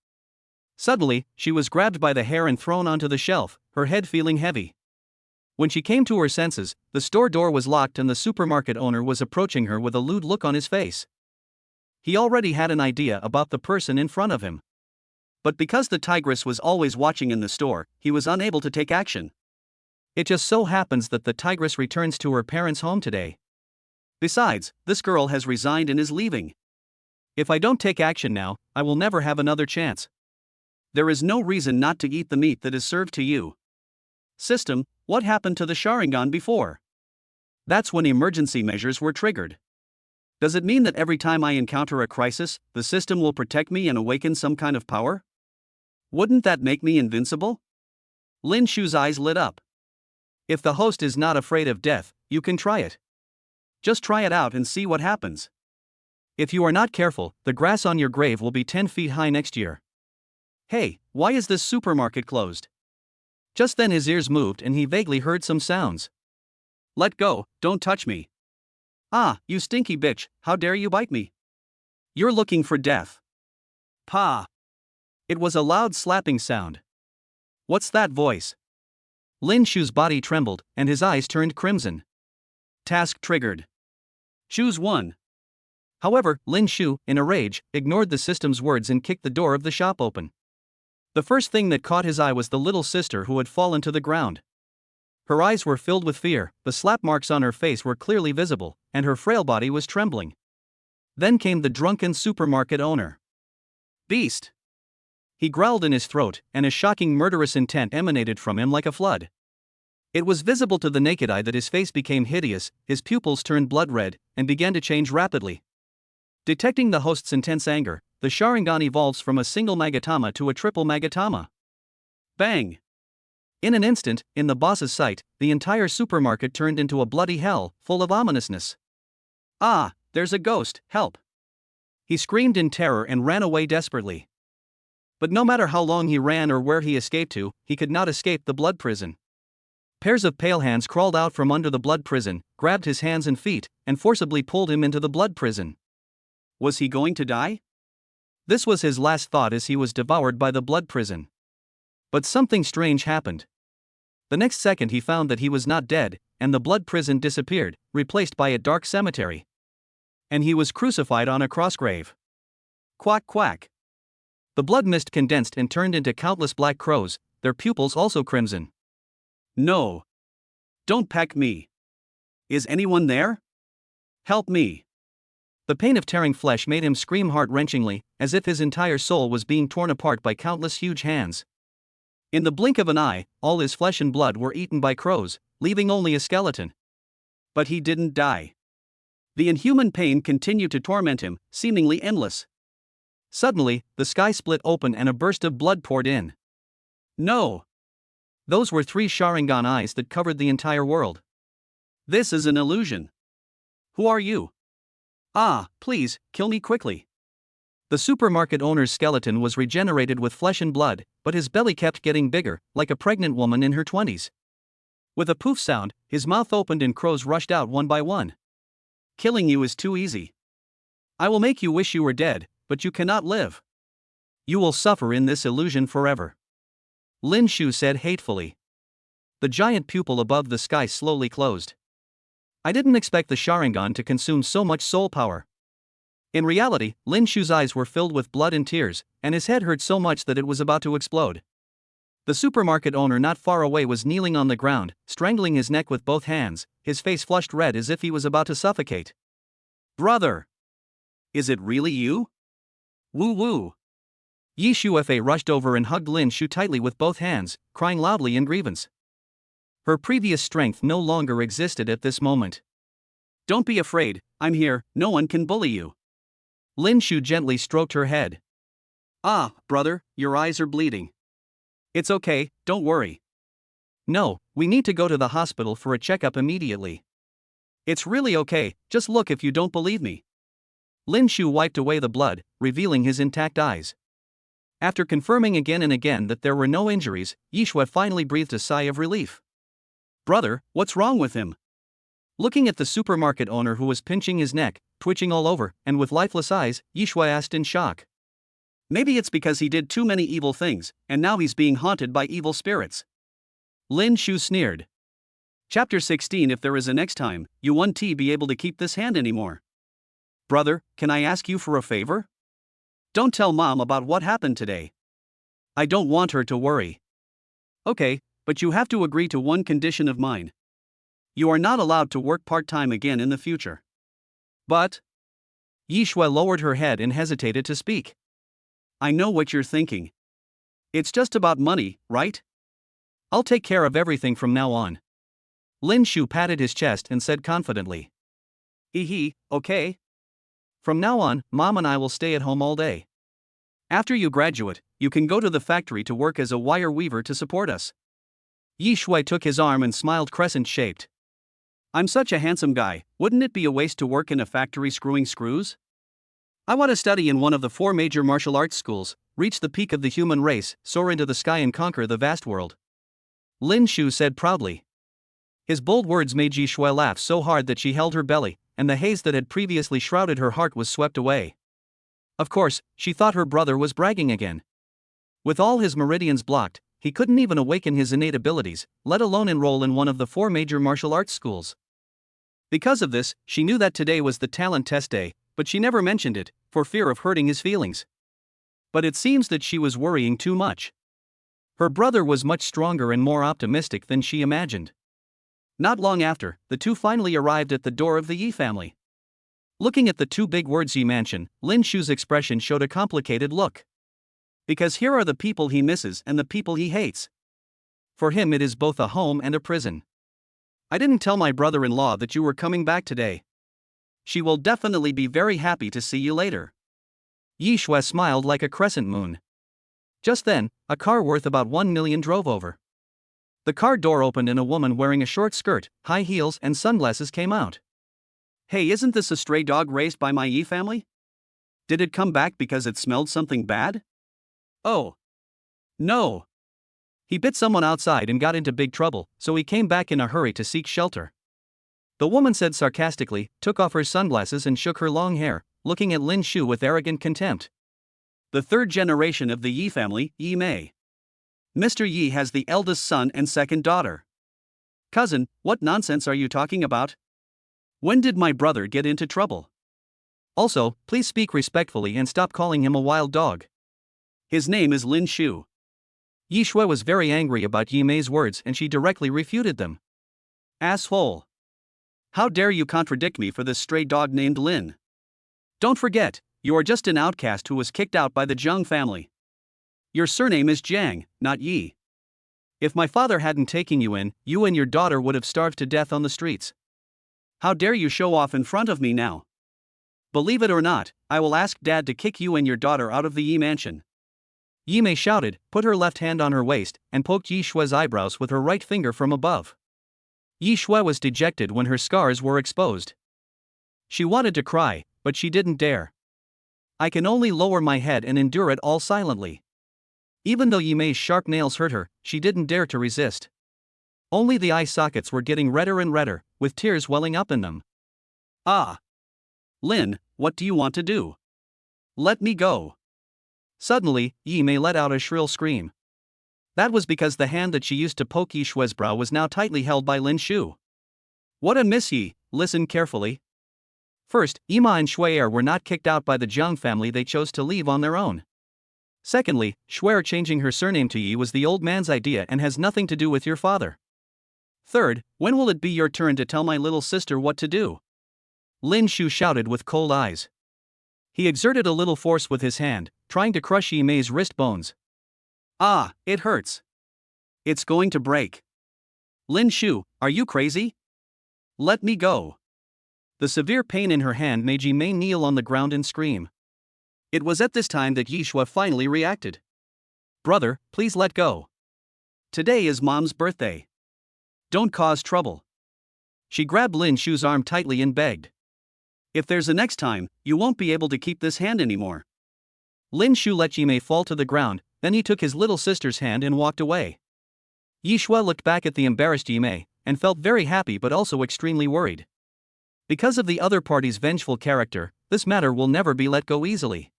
Suddenly, she was grabbed by the hair and thrown onto the shelf, her head feeling heavy. When she came to her senses, the store door was locked and the supermarket owner was approaching her with a lewd look on his face. He already had an idea about the person in front of him. But because the tigress was always watching in the store, he was unable to take action. It just so happens that the tigress returns to her parents' home today. Besides, this girl has resigned and is leaving. If I don't take action now, I will never have another chance. There is no reason not to eat the meat that is served to you. System, what happened to the Sharingan before? That's when emergency measures were triggered. Does it mean that every time I encounter a crisis, the system will protect me and awaken some kind of power? Wouldn't that make me invincible? Lin Shu's eyes lit up. If the host is not afraid of death, you can try it. Just try it out and see what happens. If you are not careful, the grass on your grave will be 10 feet high next year. Hey, why is this supermarket closed? Just then his ears moved and he vaguely heard some sounds. Let go, don't touch me. Ah, you stinky bitch, how dare you bite me? You're looking for death. Pa! It was a loud slapping sound. What's that voice? Lin Shu's body trembled, and his eyes turned crimson. Task triggered. Choose one. However, Lin Shu, in a rage, ignored the system's words and kicked the door of the shop open. The first thing that caught his eye was the little sister who had fallen to the ground. Her eyes were filled with fear, the slap marks on her face were clearly visible, and her frail body was trembling. Then came the drunken supermarket owner. Beast! He growled in his throat, and a shocking murderous intent emanated from him like a flood. It was visible to the naked eye that his face became hideous, his pupils turned blood red, and began to change rapidly. Detecting the host's intense anger, the Sharingan evolves from a single Magatama to a triple Magatama. Bang! In an instant, in the boss's sight, the entire supermarket turned into a bloody hell, full of ominousness. Ah, there's a ghost, help! He screamed in terror and ran away desperately. But no matter how long he ran or where he escaped to, he could not escape the blood prison. Pairs of pale hands crawled out from under the blood prison, grabbed his hands and feet, and forcibly pulled him into the blood prison. Was he going to die? This was his last thought as he was devoured by the blood prison. But something strange happened. The next second he found that he was not dead, and the blood prison disappeared, replaced by a dark cemetery. And he was crucified on a crossgrave. Quack quack. The blood mist condensed and turned into countless black crows, their pupils also crimson. No. Don't peck me. Is anyone there? Help me. The pain of tearing flesh made him scream heart-wrenchingly, as if his entire soul was being torn apart by countless huge hands. In the blink of an eye, all his flesh and blood were eaten by crows, leaving only a skeleton. But he didn't die. The inhuman pain continued to torment him, seemingly endless. Suddenly, the sky split open and a burst of blood poured in. No! Those were 3 Sharingan eyes that covered the entire world. This is an illusion. Who are you? Ah, please, kill me quickly. The supermarket owner's skeleton was regenerated with flesh and blood, but his belly kept getting bigger, like a pregnant woman in her 20s. With a poof sound, his mouth opened and crows rushed out one by one. Killing you is too easy. I will make you wish you were dead, but you cannot live. You will suffer in this illusion forever. Lin Shu said hatefully. The giant pupil above the sky slowly closed. I didn't expect the Sharingan to consume so much soul power. In reality, Lin Shu's eyes were filled with blood and tears, and his head hurt so much that it was about to explode. The supermarket owner not far away was kneeling on the ground, strangling his neck with both hands, his face flushed red as if he was about to suffocate. "Brother! Is it really you? Woo woo!" Yi Shufa rushed over and hugged Lin Shu tightly with both hands, crying loudly in grievance. Her previous strength no longer existed at this moment. "Don't be afraid, I'm here, no one can bully you." Lin Shu gently stroked her head. "Ah, brother, your eyes are bleeding." "It's okay, don't worry." "No, we need to go to the hospital for a checkup immediately." "It's really okay, just look if you don't believe me." Lin Shu wiped away the blood, revealing his intact eyes. After confirming again and again that there were no injuries, Yishua finally breathed a sigh of relief. "Brother, what's wrong with him?" Looking at the supermarket owner who was pinching his neck, twitching all over, and with lifeless eyes, Yishua asked in shock. "Maybe it's because he did too many evil things, and now he's being haunted by evil spirits." Lin Shu sneered. Chapter 16. If there is a next time, you won't be able to keep this hand anymore. "Brother, can I ask you for a favor? Don't tell Mom about what happened today. I don't want her to worry." "Okay, but you have to agree to one condition of mine. You are not allowed to work part-time again in the future." "But..." Yishua lowered her head and hesitated to speak. "I know what you're thinking. It's just about money, right? I'll take care of everything from now on." Lin Shu patted his chest and said confidently. Okay. From now on, Mom and I will stay at home all day. After you graduate, you can go to the factory to work as a wire weaver to support us." Yi Shui took his arm and smiled crescent-shaped. "I'm such a handsome guy, wouldn't it be a waste to work in a factory screwing screws? I want to study in one of the 4 major martial arts schools, reach the peak of the human race, soar into the sky and conquer the vast world," Lin Shu said proudly. His bold words made Yi Shui laugh so hard that she held her belly, and the haze that had previously shrouded her heart was swept away. Of course, she thought her brother was bragging again. With all his meridians blocked, he couldn't even awaken his innate abilities, let alone enroll in one of the 4 major martial arts schools. Because of this, she knew that today was the talent test day, but she never mentioned it, for fear of hurting his feelings. But it seems that she was worrying too much. Her brother was much stronger and more optimistic than she imagined. Not long after, the two finally arrived at the door of the Yi family. Looking at the 2 big words Yi Mansion, Lin Shu's expression showed a complicated look. Because here are the people he misses and the people he hates. For him it is both a home and a prison. "I didn't tell my brother-in-law that you were coming back today. She will definitely be very happy to see you later." Yi Shui smiled like a crescent moon. Just then, a car worth about 1 million drove over. The car door opened and a woman wearing a short skirt, high heels and sunglasses came out. "Hey, isn't this a stray dog raised by my Yi family? Did it come back because it smelled something bad?" "Oh. No. He bit someone outside and got into big trouble, so he came back in a hurry to seek shelter," the woman said sarcastically, took off her sunglasses and shook her long hair, looking at Lin Shu with arrogant contempt. "The 3rd generation of the Yi family, Yi Mei. Mr. Yi has the eldest son and 2nd daughter." "Cousin, what nonsense are you talking about? When did my brother get into trouble? Also, please speak respectfully and stop calling him a wild dog. His name is Lin Shu." Yi Shui was very angry about Yi Mei's words and she directly refuted them. "Asshole. How dare you contradict me for this stray dog named Lin? Don't forget, you are just an outcast who was kicked out by the Zhang family. Your surname is Jiang, not Yi. If my father hadn't taken you in, you and your daughter would have starved to death on the streets. How dare you show off in front of me now? Believe it or not, I will ask Dad to kick you and your daughter out of the Yi mansion." Yi Mei shouted, put her left hand on her waist, and poked Yi Shui's eyebrows with her right finger from above. Yi Shui was dejected when her scars were exposed. She wanted to cry, but she didn't dare. "I can only lower my head and endure it all silently." Even though Yi Mei's sharp nails hurt her, she didn't dare to resist. Only the eye sockets were getting redder and redder, with tears welling up in them. "Ah! Lin, what do you want to do? Let me go." Suddenly, Yi Mei let out a shrill scream. That was because the hand that she used to poke Yi Shui's brow was now tightly held by Lin Shu. "What a miss, Yi, listen carefully. First, Ima and Shuer were not kicked out by the Jiang family, they chose to leave on their own. Secondly, Shuer changing her surname to Yi was the old man's idea and has nothing to do with your father. Third, when will it be your turn to tell my little sister what to do? Lin Shu shouted with cold eyes. He exerted a little force with his hand, trying to crush Yi Mei's wrist bones. Ah, it hurts. It's going to break. Lin Shu, are you crazy? Let me go. The severe pain in her hand made Yi Mei kneel on the ground and scream. It was at this time that Yi Shue finally reacted. Brother, please let go. Today is Mom's birthday. Don't cause trouble. She grabbed Lin Shu's arm tightly and begged. If there's a next time, you won't be able to keep this hand anymore. Lin Shu let Yi Mei fall to the ground, then he took his little sister's hand and walked away. Yi Shue looked back at the embarrassed Yi Mei, and felt very happy but also extremely worried. Because of the other party's vengeful character, this matter will never be let go easily.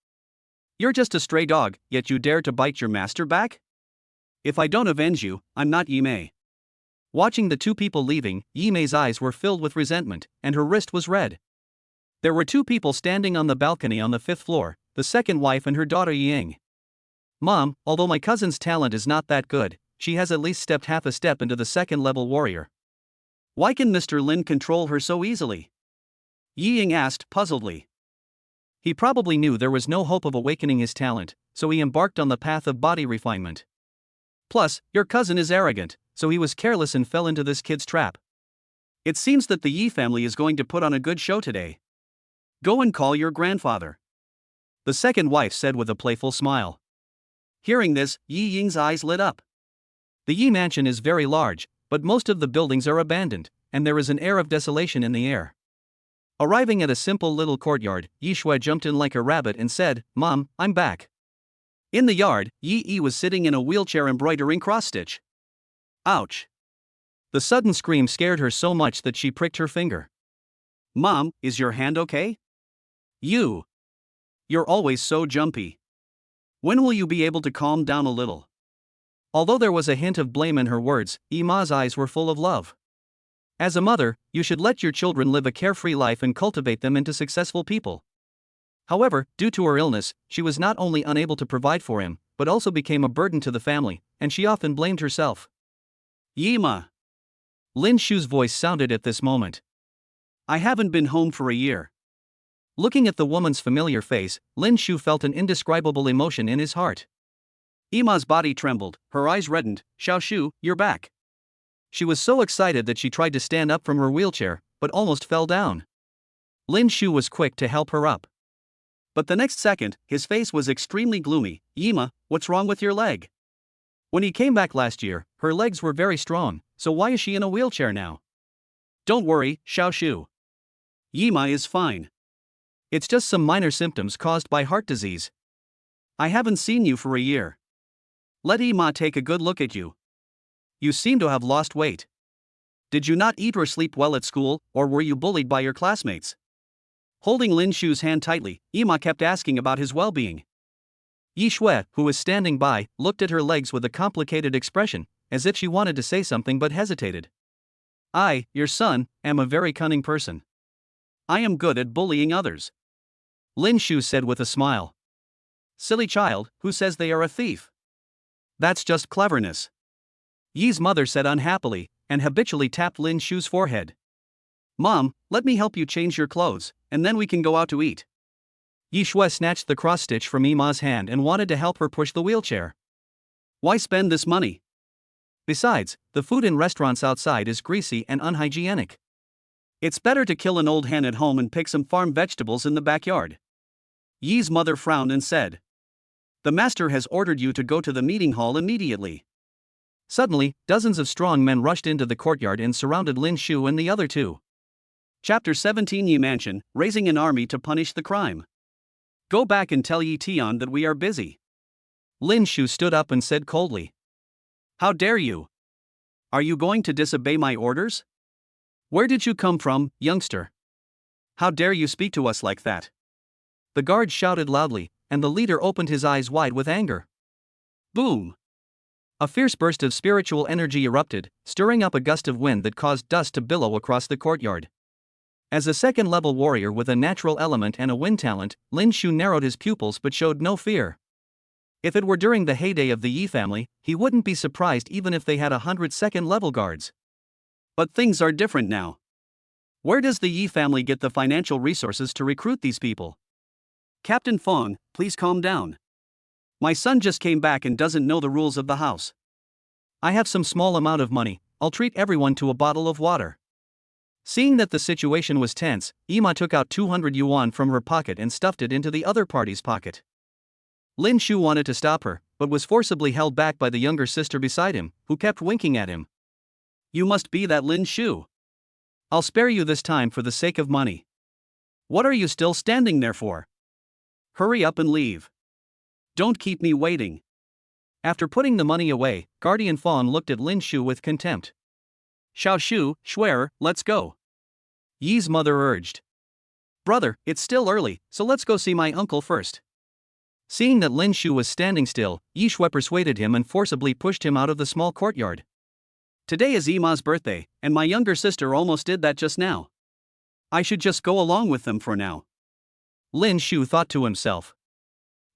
You're just a stray dog, yet you dare to bite your master back? If I don't avenge you, I'm not Yi Mei. Watching the two people leaving, Yi Mei's eyes were filled with resentment, and her wrist was red. There were two people standing on the balcony on the 5th floor, the second wife and her daughter Ying. Mom, although my cousin's talent is not that good, she has at least stepped half a step into the second-level warrior. Why can Mr. Lin control her so easily? Yi Ying asked puzzledly. He probably knew there was no hope of awakening his talent, so he embarked on the path of body refinement. Plus, your cousin is arrogant, so he was careless and fell into this kid's trap. It seems that the Yi family is going to put on a good show today. Go and call your grandfather. The second wife said with a playful smile. Hearing this, Yi Ying's eyes lit up. The Yi mansion is very large, but most of the buildings are abandoned, and there is an air of desolation in the air. Arriving at a simple little courtyard, Yi Shue jumped in like a rabbit and said, Mom, I'm back. In the yard, Yi Yi was sitting in a wheelchair embroidering cross-stitch. Ouch. The sudden scream scared her so much that she pricked her finger. Mom, is your hand okay? You're always so jumpy. When will you be able to calm down a little? Although there was a hint of blame in her words, Yi Ma's eyes were full of love. As a mother, you should let your children live a carefree life and cultivate them into successful people. However, due to her illness, she was not only unable to provide for him, but also became a burden to the family, and she often blamed herself. Yi Ma. Lin Shu's voice sounded at this moment. I haven't been home for a year. Looking at the woman's familiar face, Lin Shu felt an indescribable emotion in his heart. Yi Ma's body trembled, her eyes reddened. Xiao Shu, you're back. She was so excited that she tried to stand up from her wheelchair, but almost fell down. Lin Shu was quick to help her up. But the next second, his face was extremely gloomy. Yi Ma, what's wrong with your leg? When he came back last year, her legs were very strong, so why is she in a wheelchair now? Don't worry, Xiao Shu. Yi Ma is fine. It's just some minor symptoms caused by heart disease. I haven't seen you for a year. Let Yi Ma take a good look at you. You seem to have lost weight. Did you not eat or sleep well at school, or were you bullied by your classmates? Holding Lin Shu's hand tightly, Yi Ma kept asking about his well-being. Yi Shue, who was standing by, looked at her legs with a complicated expression, as if she wanted to say something but hesitated. I, your son, am a very cunning person. I am good at bullying others. Lin Shu said with a smile. Silly child, who says they are a thief? That's just cleverness. Yi's mother said unhappily, and habitually tapped Lin Shu's forehead. Mom, let me help you change your clothes, and then we can go out to eat. Yi Shue snatched the cross-stitch from Yi Ma's hand and wanted to help her push the wheelchair. Why spend this money? Besides, the food in restaurants outside is greasy and unhygienic. It's better to kill an old hen at home and pick some farm vegetables in the backyard. Yi's mother frowned and said. The master has ordered you to go to the meeting hall immediately. Suddenly, dozens of strong men rushed into the courtyard and surrounded Lin Shu and the other two. Chapter 17 Yi Mansion, raising an army to punish the crime. Go back and tell Yi Tian that we are busy. Lin Shu stood up and said coldly. How dare you? Are you going to disobey my orders? Where did you come from, youngster? How dare you speak to us like that? The guard shouted loudly, and the leader opened his eyes wide with anger. Boom! A fierce burst of spiritual energy erupted, stirring up a gust of wind that caused dust to billow across the courtyard. As a second-level warrior with a natural element and a wind talent, Lin Shu narrowed his pupils but showed no fear. If it were during the heyday of the Yi family, he wouldn't be surprised even if they had 100 second-level guards. But things are different now. Where does the Yi family get the financial resources to recruit these people? Captain Fong, please calm down. My son just came back and doesn't know the rules of the house. I have some small amount of money, I'll treat everyone to a bottle of water. Seeing that the situation was tense, Ima took out 200 yuan from her pocket and stuffed it into the other party's pocket. Lin Shu wanted to stop her, but was forcibly held back by the younger sister beside him, who kept winking at him. You must be that Lin Shu. I'll spare you this time for the sake of money. What are you still standing there for? Hurry up and leave. Don't keep me waiting. After putting the money away, Guardian Fawn looked at Lin Shu with contempt. Xiao Shu, Schwerer, let's go. Yi's mother urged. Brother, it's still early, so let's go see my uncle first. Seeing that Lin Shu was standing still, Yi Shui persuaded him and forcibly pushed him out of the small courtyard. Today is Ima's birthday, and my younger sister almost did that just now. I should just go along with them for now. Lin Shu thought to himself.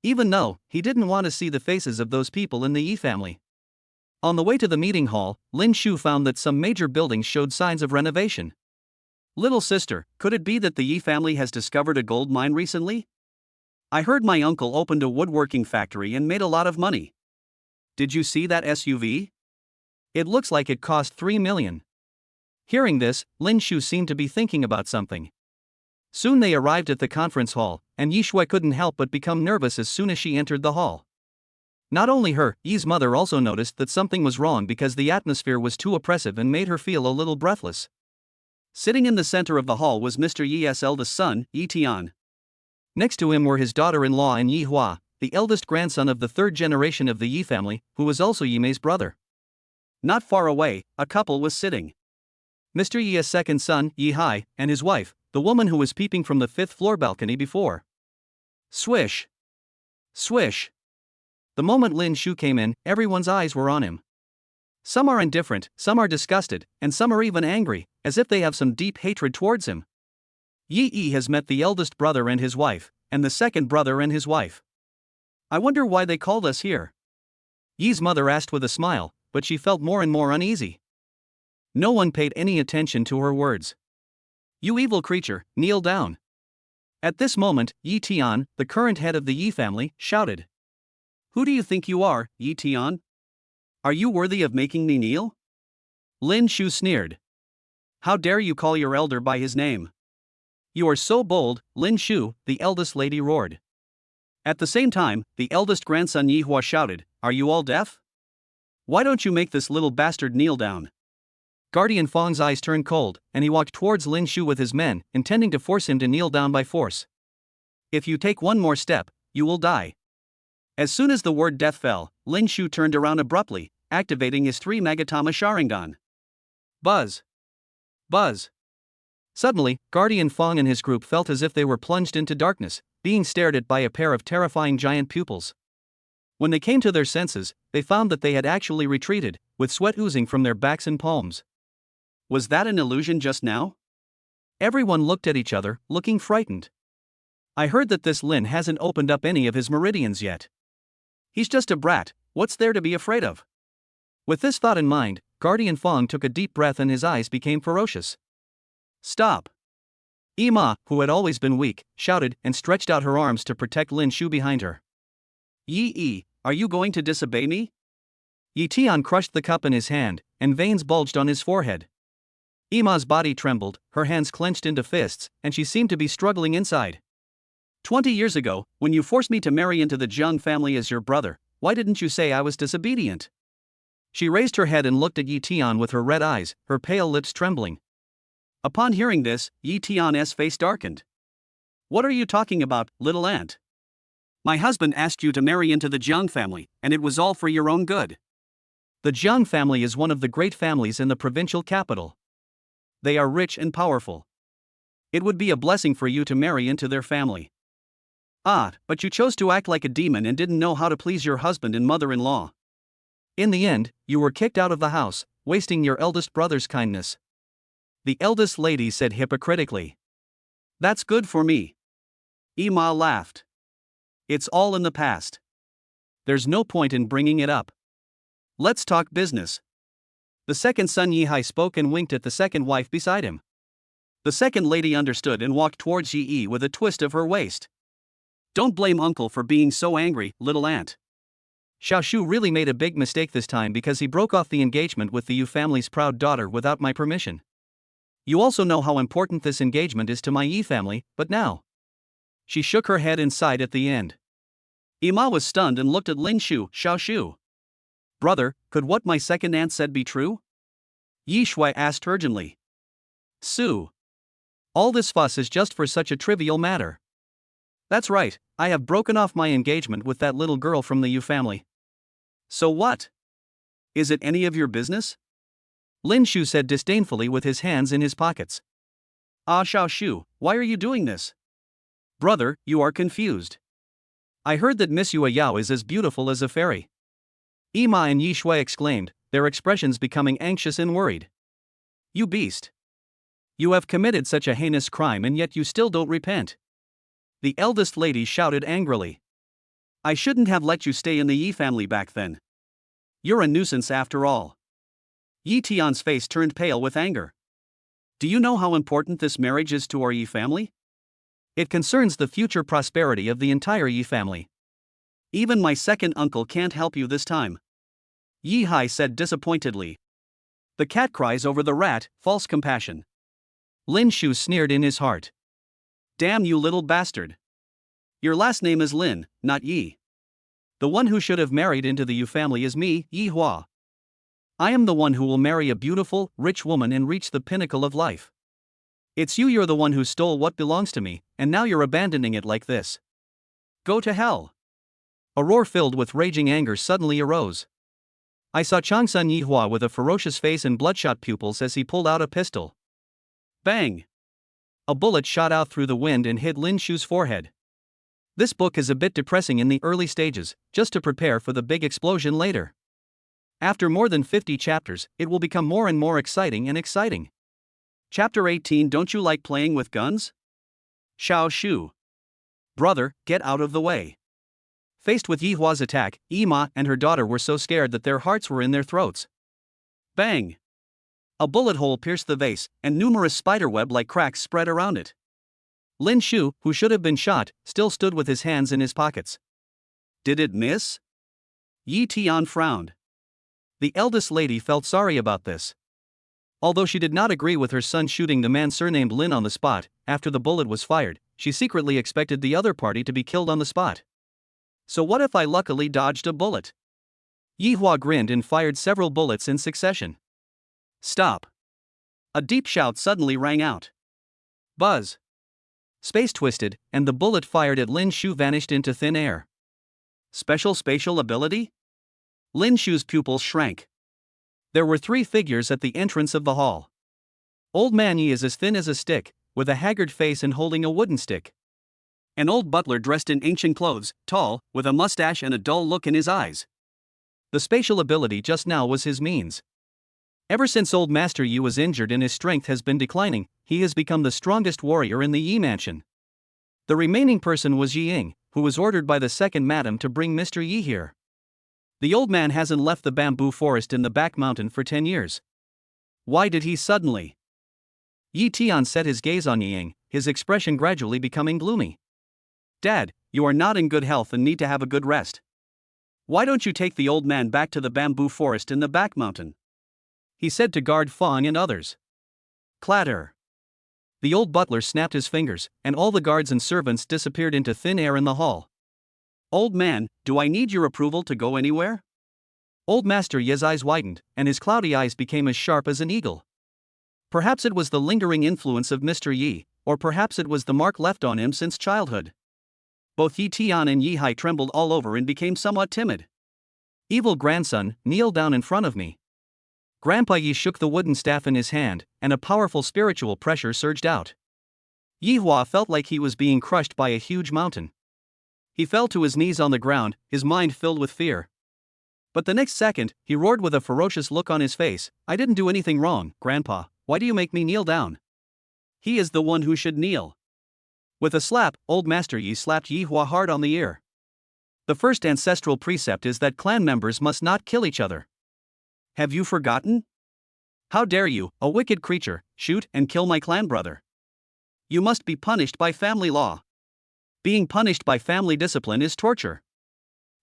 Even though he didn't want to see the faces of those people in the Yi family. On the way to the meeting hall, Lin Shu found that some major buildings showed signs of renovation. Little sister, could it be that the Yi family has discovered a gold mine recently? I heard my uncle opened a woodworking factory and made a lot of money. Did you see that SUV? It looks like it cost 3 million. Hearing this, Lin Shu seemed to be thinking about something. Soon they arrived at the conference hall, and Yi Shui couldn't help but become nervous as soon as she entered the hall. Not only her, Yi's mother also noticed that something was wrong because the atmosphere was too oppressive and made her feel a little breathless. Sitting in the center of the hall was Mr. Yi's eldest son, Yi Tian. Next to him were his daughter-in-law and Yi Hua, the eldest grandson of the third generation of the Yi family, who was also Yi Mei's brother. Not far away, a couple was sitting. Mr. Yi's second son, Yi Hai, and his wife, the woman who was peeping from the fifth-floor balcony before. Swish! Swish! The moment Lin Shu came in, everyone's eyes were on him. Some are indifferent, some are disgusted, and some are even angry, as if they have some deep hatred towards him. Yi has met the eldest brother and his wife, and the second brother and his wife. I wonder why they called us here? Yi's mother asked with a smile, but she felt more and more uneasy. No one paid any attention to her words. You evil creature, kneel down. At this moment, Yi Tian, the current head of the Yi family, shouted. Who do you think you are, Yi Tian? Are you worthy of making me kneel? Lin Shu sneered. How dare you call your elder by his name? You are so bold, Lin Shu, the eldest lady roared. At the same time, the eldest grandson Yi Hua shouted, Are you all deaf? Why don't you make this little bastard kneel down? Guardian Fong's eyes turned cold, and he walked towards Lin Shu with his men, intending to force him to kneel down by force. If you take one more step, you will die. As soon as the word death fell, Lin Shu turned around abruptly, activating his 3 Magatama Sharingan. Buzz! Buzz! Suddenly, Guardian Fong and his group felt as if they were plunged into darkness, being stared at by a pair of terrifying giant pupils. When they came to their senses, they found that they had actually retreated, with sweat oozing from their backs and palms. Was that an illusion just now? Everyone looked at each other, looking frightened. I heard that this Lin hasn't opened up any of his meridians yet. He's just a brat, what's there to be afraid of? With this thought in mind, Guardian Fong took a deep breath and his eyes became ferocious. Stop! Ima, who had always been weak, shouted and stretched out her arms to protect Lin Shu behind her. Yi, are you going to disobey me? Yi Tian crushed the cup in his hand, and veins bulged on his forehead. Ima's body trembled, her hands clenched into fists, and she seemed to be struggling inside. 20 years ago, when you forced me to marry into the Jiang family as your brother, why didn't you say I was disobedient? She raised her head and looked at Yi Tian with her red eyes, her pale lips trembling. Upon hearing this, Yi Tian's face darkened. What are you talking about, little aunt? My husband asked you to marry into the Jiang family, and it was all for your own good. The Jiang family is one of the great families in the provincial capital. They are rich and powerful. It would be a blessing for you to marry into their family. Ah, but you chose to act like a demon and didn't know how to please your husband and mother-in-law. In the end, you were kicked out of the house, wasting your eldest brother's kindness. The eldest lady said hypocritically. That's good for me. Yi Ma laughed. It's all in the past. There's no point in bringing it up. Let's talk business. The second son Yi spoke and winked at the second wife beside him. The second lady understood and walked towards Yi with a twist of her waist. Don't blame uncle for being so angry, little aunt. Xiao Shu really made a big mistake this time because he broke off the engagement with the Yu family's proud daughter without my permission. You also know how important this engagement is to my Yi family, but now. She shook her head and sighed at the end. Ima was stunned and looked at Lin Shu, Xiao Shu. Brother, could what my second aunt said be true? Yi Shui asked urgently. Su. All this fuss is just for such a trivial matter. That's right, I have broken off my engagement with that little girl from the Yu family. So what? Is it any of your business? Lin Shu said disdainfully with his hands in his pockets. Ah, Xiao Shu, why are you doing this? Brother, you are confused. I heard that Miss Yue Yao is as beautiful as a fairy. Ima and Yi Shui exclaimed, their expressions becoming anxious and worried. You beast. You have committed such a heinous crime and yet you still don't repent. The eldest lady shouted angrily. I shouldn't have let you stay in the Yi family back then. You're a nuisance after all. Yi Tian's face turned pale with anger. Do you know how important this marriage is to our Yi family? It concerns the future prosperity of the entire Yi family. Even my second uncle can't help you this time. Yi Hai said disappointedly. The cat cries over the rat, false compassion. Lin Shu sneered in his heart. Damn you little bastard. Your last name is Lin, not Yi. The one who should have married into the Yu family is me, Yi Hua. I am the one who will marry a beautiful, rich woman and reach the pinnacle of life. It's you're the one who stole what belongs to me, and now you're abandoning it like this. Go to hell. A roar filled with raging anger suddenly arose. I saw Changsun Yi Hua with a ferocious face and bloodshot pupils as he pulled out a pistol. Bang! A bullet shot out through the wind and hit Lin Shu's forehead. This book is a bit depressing in the early stages, just to prepare for the big explosion later. After more than 50 chapters, it will become more and more exciting and exciting. Chapter 18. Don't you like playing with guns? Xiao Shu. Brother, get out of the way. Faced with Yi Hua's attack, Ima and her daughter were so scared that their hearts were in their throats. Bang! A bullet hole pierced the vase, and numerous spiderweb-like cracks spread around it. Lin Shu, who should have been shot, still stood with his hands in his pockets. Did it miss? Yi Tian frowned. The eldest lady felt sorry about this. Although she did not agree with her son shooting the man surnamed Lin on the spot, after the bullet was fired, she secretly expected the other party to be killed on the spot. So what if I luckily dodged a bullet? Yi Hua grinned and fired several bullets in succession. Stop! A deep shout suddenly rang out. Buzz! Space twisted, and the bullet fired at Lin Shu vanished into thin air. Special spatial ability? Lin Shu's pupils shrank. There were 3 figures at the entrance of the hall. Old Man Yi is as thin as a stick, with a haggard face and holding a wooden stick. An old butler dressed in ancient clothes, tall, with a mustache and a dull look in his eyes. The spatial ability just now was his means. Ever since old Master Yi was injured and his strength has been declining, he has become the strongest warrior in the Yi mansion. The remaining person was Yi Ying, who was ordered by the second madam to bring Mr. Yi here. The old man hasn't left the bamboo forest in the back mountain for 10 years. Why did he suddenly? Yi Tian set his gaze on Yi Ying, his expression gradually becoming gloomy. Dad, you are not in good health and need to have a good rest. Why don't you take the old man back to the bamboo forest in the back mountain? He said to guard Fang and others. Clatter. The old butler snapped his fingers, and all the guards and servants disappeared into thin air in the hall. Old man, do I need your approval to go anywhere? Old Master Yi's eyes widened, and his cloudy eyes became as sharp as an eagle. Perhaps it was the lingering influence of Mr. Yi, or perhaps it was the mark left on him since childhood. Both Yi Tian and Yi Hai trembled all over and became somewhat timid. Evil grandson, kneel down in front of me. Grandpa Yi shook the wooden staff in his hand, and a powerful spiritual pressure surged out. Yi Hua felt like he was being crushed by a huge mountain. He fell to his knees on the ground, his mind filled with fear. But the next second, he roared with a ferocious look on his face, I didn't do anything wrong, Grandpa, why do you make me kneel down? He is the one who should kneel. With a slap, old Master Yi slapped Yi Hua hard on the ear. The first ancestral precept is that clan members must not kill each other. Have you forgotten? How dare you, a wicked creature, shoot and kill my clan brother? You must be punished by family law. Being punished by family discipline is torture.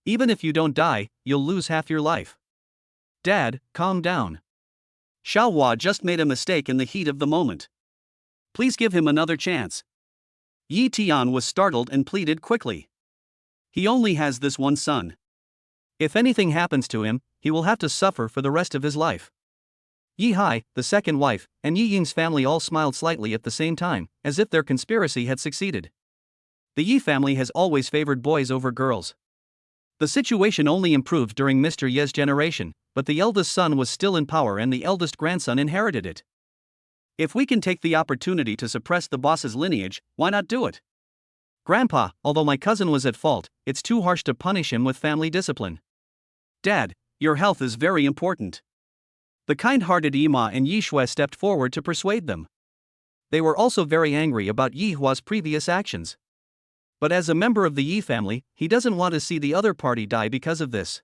Even if you don't die, you'll lose half your life. Dad, calm down. Xiao Hua just made a mistake in the heat of the moment. Please give him another chance. Yi Tian was startled and pleaded quickly. He only has this one son. If anything happens to him, he will have to suffer for the rest of his life. Yi Hai, the second wife, and Yi Ying's family all smiled slightly at the same time, as if their conspiracy had succeeded. The Yi family has always favored boys over girls. The situation only improved during Mr. Ye's generation, but the eldest son was still in power and the eldest grandson inherited it. If we can take the opportunity to suppress the boss's lineage, why not do it? Grandpa, although my cousin was at fault, it's too harsh to punish him with family discipline. Dad, your health is very important. The kind-hearted Yima and Yi Shui stepped forward to persuade them. They were also very angry about Yi Hua's previous actions. But as a member of the Yi family, he doesn't want to see the other party die because of this.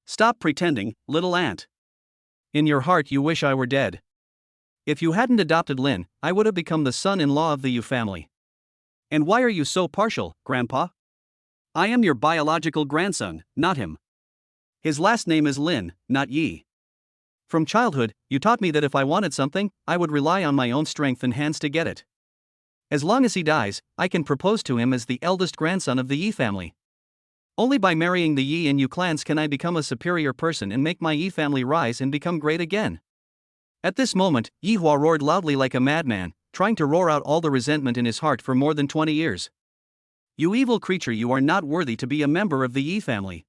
Stop pretending, little aunt. In your heart you wish I were dead. If you hadn't adopted Lin, I would have become the son-in-law of the Yu family. And why are you so partial, Grandpa? I am your biological grandson, not him. His last name is Lin, not Yi. From childhood, you taught me that if I wanted something, I would rely on my own strength and hands to get it. As long as he dies, I can propose to him as the eldest grandson of the Yi family. Only by marrying the Yi and Yu clans can I become a superior person and make my Yi family rise and become great again. At this moment, Yi Hua roared loudly like a madman, trying to roar out all the resentment in his heart for more than 20 years. You evil creature, you are not worthy to be a member of the Yi family.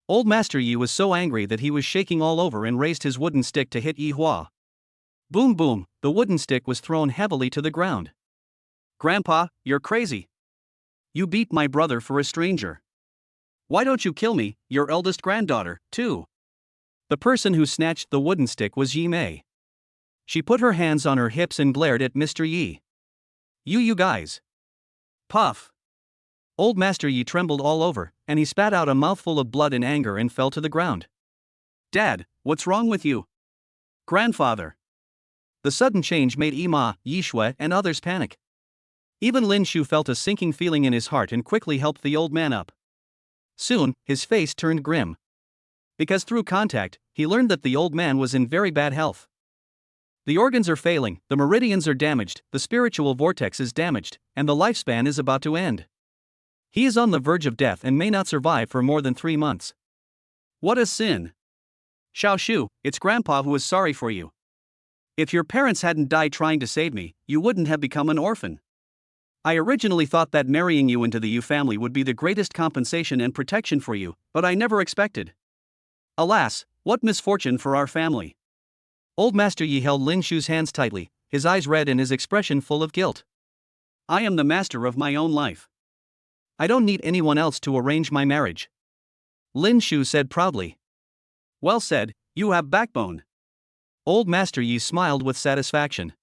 Old Master Yi was so angry that he was shaking all over and raised his wooden stick to hit Yi Hua. Boom boom, the wooden stick was thrown heavily to the ground. Grandpa, you're crazy. You beat my brother for a stranger. Why don't you kill me, your eldest granddaughter, too? The person who snatched the wooden stick was Yi Mei. She put her hands on her hips and glared at Mr. Yi. You guys. Puff. Old Master Yi trembled all over, and he spat out a mouthful of blood in anger and fell to the ground. Dad, what's wrong with you? Grandfather. The sudden change made Ima, Yi Shui, and others panic. Even Lin Shu felt a sinking feeling in his heart and quickly helped the old man up. Soon, his face turned grim. Because through contact, he learned that the old man was in very bad health. The organs are failing, the meridians are damaged, the spiritual vortex is damaged, and the lifespan is about to end. He is on the verge of death and may not survive for more than 3 months. What a sin! Xiao Shu, it's Grandpa who is sorry for you. If your parents hadn't died trying to save me, you wouldn't have become an orphan. I originally thought that marrying you into the Yu family would be the greatest compensation and protection for you, but I never expected. Alas, what misfortune for our family. Old Master Yi held Lin Shu's hands tightly, his eyes red and his expression full of guilt. I am the master of my own life. I don't need anyone else to arrange my marriage. Lin Shu said proudly. Well said, you have backbone. Old Master Yi smiled with satisfaction.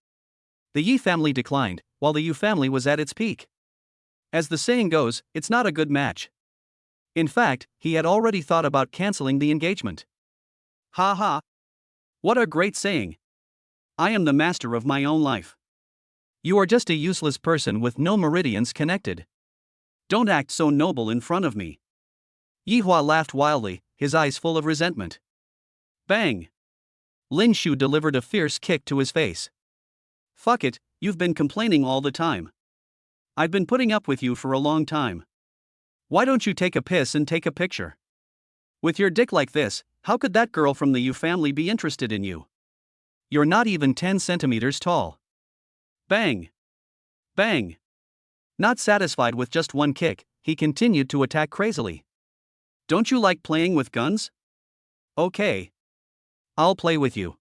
The Yi family declined, while the Yu family was at its peak. As the saying goes, it's not a good match. In fact, he had already thought about canceling the engagement. Ha ha! What a great saying! I am the master of my own life. You are just a useless person with no meridians connected. Don't act so noble in front of me. Yi Hua laughed wildly, his eyes full of resentment. Bang! Lin Shu delivered a fierce kick to his face. Fuck it, you've been complaining all the time. I've been putting up with you for a long time. Why don't you take a piss and take a picture? With your dick like this, how could that girl from the Yu family be interested in you? You're not even 10 centimeters tall. Bang! Bang! Not satisfied with just one kick, he continued to attack crazily. Don't you like playing with guns? Okay. I'll play with you.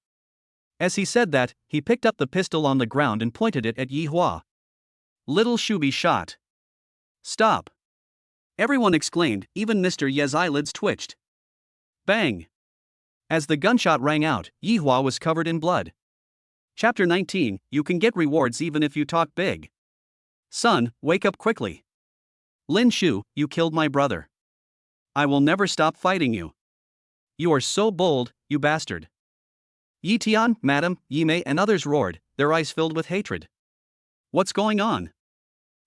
As he said that, he picked up the pistol on the ground and pointed it at Yi Hua. Little Shubi shot. Stop! Everyone exclaimed, even Mr. Ye's eyelids twitched. Bang! As the gunshot rang out, Yi Hua was covered in blood. Chapter 19, you can get rewards even if you talk big. Son, wake up quickly. Lin Shu, you killed my brother. I will never stop fighting you. You are so bold, you bastard. Yi Tian, Madam, Yi Mei and others roared, their eyes filled with hatred. What's going on?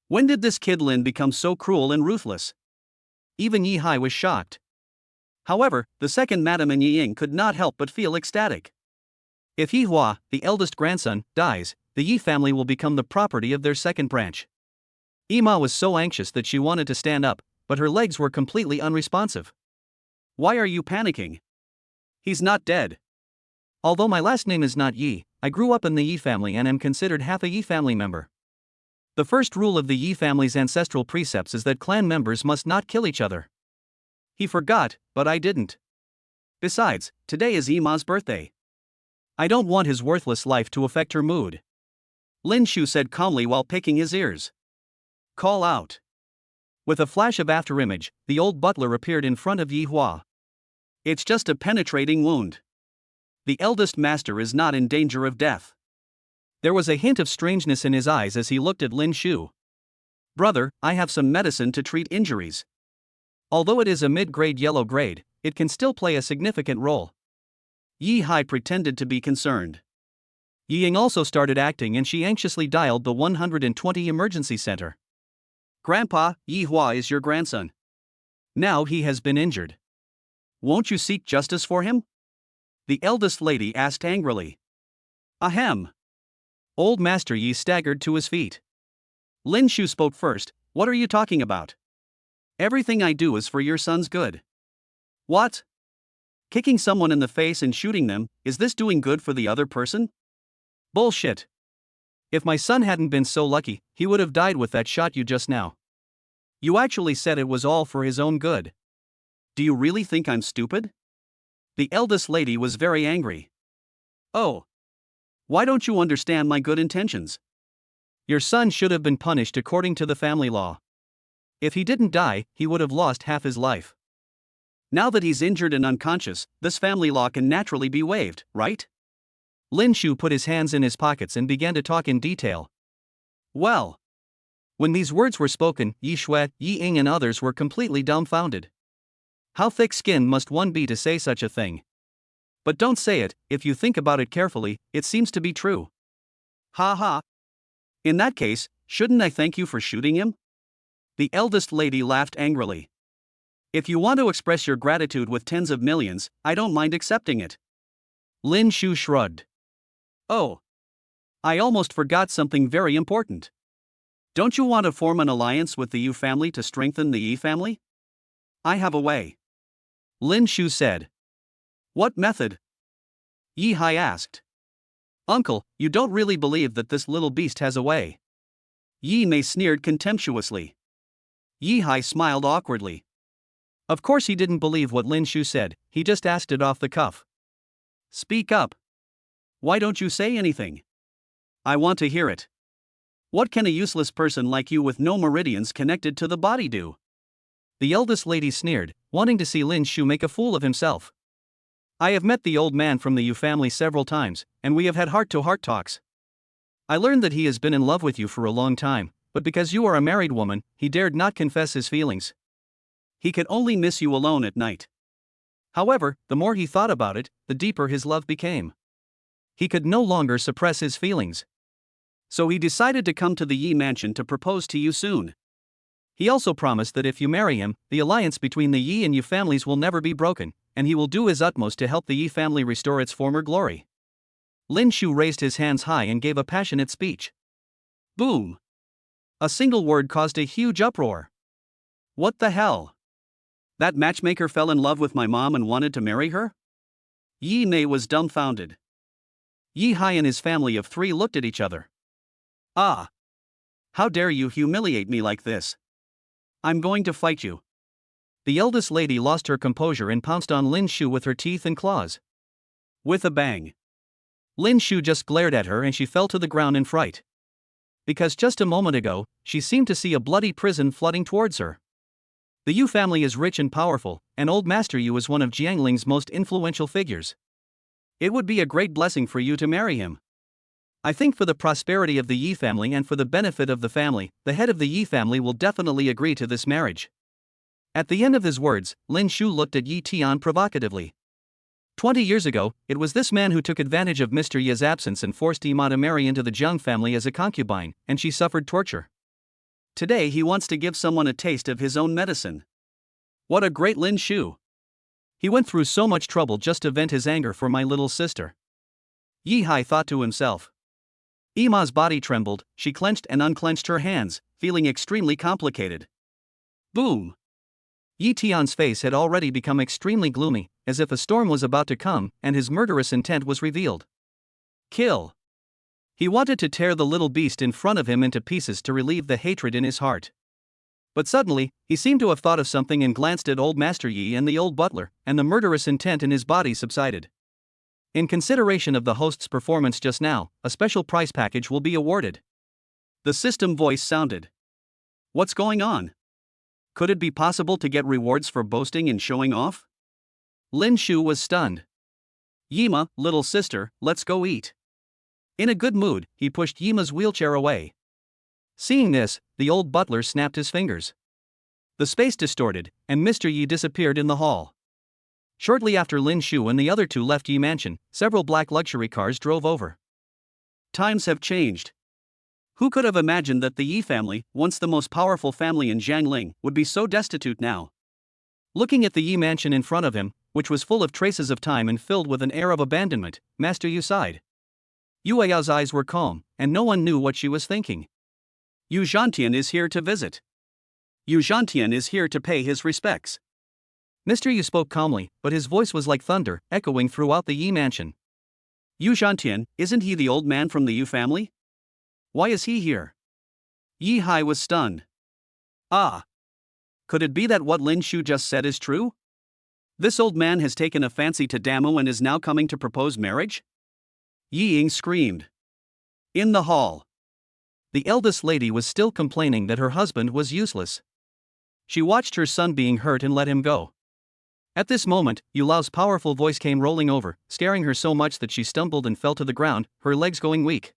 When did this kid Lin become so cruel and ruthless? Even Yi Hai was shocked. However, the second Madam and Yi Ying could not help but feel ecstatic. If Yi Hua, the eldest grandson, dies, the Yi family will become the property of their second branch. Yi Ma was so anxious that she wanted to stand up, but her legs were completely unresponsive. Why are you panicking? He's not dead. Although my last name is not Yi, I grew up in the Yi family and am considered half a Yi family member. The first rule of the Yi family's ancestral precepts is that clan members must not kill each other. He forgot, but I didn't. Besides, today is Yi Ma's birthday. I don't want his worthless life to affect her mood. Lin Shu said calmly while picking his ears. Call out. With a flash of afterimage, the old butler appeared in front of Yi Hua. It's just a penetrating wound. The eldest master is not in danger of death. There was a hint of strangeness in his eyes as he looked at Lin Shu. Brother, I have some medicine to treat injuries. Although it is a mid-grade yellow grade, it can still play a significant role. Yi Hai pretended to be concerned. Yi Ying also started acting and she anxiously dialed the 120 emergency center. Grandpa, Yi Hua is your grandson. Now he has been injured. Won't you seek justice for him? The eldest lady asked angrily. Ahem. Old Master Yi staggered to his feet. Lin Shu spoke first. What are you talking about? Everything I do is for your son's good. What? Kicking someone in the face and shooting them, is this doing good for the other person? Bullshit. If my son hadn't been so lucky, he would have died with that shot you just now. You actually said it was all for his own good. Do you really think I'm stupid? The eldest lady was very angry. Oh. Why don't you understand my good intentions? Your son should have been punished according to the family law. If he didn't die, he would have lost half his life. Now that he's injured and unconscious, this family law can naturally be waived, right? Lin Shu put his hands in his pockets and began to talk in detail. Well. When these words were spoken, Yi Shui, Yi Ying and others were completely dumbfounded. How thick-skinned must one be to say such a thing? But don't say it, if you think about it carefully, it seems to be true. Ha ha. In that case, shouldn't I thank you for shooting him? The eldest lady laughed angrily. If you want to express your gratitude with tens of millions, I don't mind accepting it. Lin Shu shrugged. Oh. I almost forgot something very important. Don't you want to form an alliance with the Yu family to strengthen the Yi family? I have a way. Lin Shu said. What method? Yi Hai asked. Uncle, you don't really believe that this little beast has a way. Yi Mei sneered contemptuously. Yi Hai smiled awkwardly. Of course he didn't believe what Lin Shu said, he just asked it off the cuff. Speak up. Why don't you say anything? I want to hear it. What can a useless person like you with no meridians connected to the body do? The eldest lady sneered, wanting to see Lin Shu make a fool of himself. I have met the old man from the Yu family several times, and we have had heart-to-heart talks. I learned that he has been in love with you for a long time, but because you are a married woman, he dared not confess his feelings. He could only miss you alone at night. However, the more he thought about it, the deeper his love became. He could no longer suppress his feelings. So he decided to come to the Yi mansion to propose to you soon. He also promised that if you marry him, the alliance between the Yi and Yu families will never be broken, and he will do his utmost to help the Yi family restore its former glory. Lin Shu raised his hands high and gave a passionate speech. Boom! A single word caused a huge uproar. What the hell? That matchmaker fell in love with my mom and wanted to marry her? Yi Mei was dumbfounded. Yi Hai and his family of 3 looked at each other. Ah! How dare you humiliate me like this? I'm going to fight you. The eldest lady lost her composure and pounced on Lin Shu with her teeth and claws. With a bang. Lin Shu just glared at her and she fell to the ground in fright. Because just a moment ago, she seemed to see a bloody prison flooding towards her. The Yu family is rich and powerful, and Old Master Yu is one of Jiangling's most influential figures. It would be a great blessing for you to marry him. I think for the prosperity of the Yi family and for the benefit of the family, the head of the Yi family will definitely agree to this marriage. At the end of his words, Lin Shu looked at Yi Tian provocatively. 20 years ago, it was this man who took advantage of Mr. Yi's absence and forced Yi Ma to marry into the Jiang family as a concubine, and she suffered torture. Today he wants to give someone a taste of his own medicine. What a great Lin Shu! He went through so much trouble just to vent his anger for my little sister. Yi Hai thought to himself. Yi Ma's body trembled, she clenched and unclenched her hands, feeling extremely complicated. Boom! Yi Tian's face had already become extremely gloomy, as if a storm was about to come, and his murderous intent was revealed. Kill! He wanted to tear the little beast in front of him into pieces to relieve the hatred in his heart. But suddenly, he seemed to have thought of something and glanced at old Master Yi and the old butler, and the murderous intent in his body subsided. In consideration of the host's performance just now, a special prize package will be awarded. The system voice sounded. What's going on? Could it be possible to get rewards for boasting and showing off? Lin Shu was stunned. Yi Ma, little sister, let's go eat. In a good mood, he pushed Yi Ma's wheelchair away. Seeing this, the old butler snapped his fingers. The space distorted, and Mr. Yi disappeared in the hall. Shortly after Lin Shu and the other two left Yi Mansion, several black luxury cars drove over. Times have changed. Who could have imagined that the Yi family, once the most powerful family in Jiangling, would be so destitute now? Looking at the Yi Mansion in front of him, which was full of traces of time and filled with an air of abandonment, Master Yu sighed. Yu Yao's eyes were calm, and no one knew what she was thinking. Yu Zhantian is here to visit. Yu Zhantian is here to pay his respects. Mr. Yu spoke calmly, but his voice was like thunder, echoing throughout the Yi Mansion. Yu Zhantian, isn't he the old man from the Yu family? Why is he here? Yi Hai was stunned. Ah! Could it be that what Lin Shu just said is true? This old man has taken a fancy to Damu and is now coming to propose marriage? Yi Ying screamed. In the hall. The eldest lady was still complaining that her husband was useless. She watched her son being hurt and let him go. At this moment, Yu Lao's powerful voice came rolling over, scaring her so much that she stumbled and fell to the ground, her legs going weak.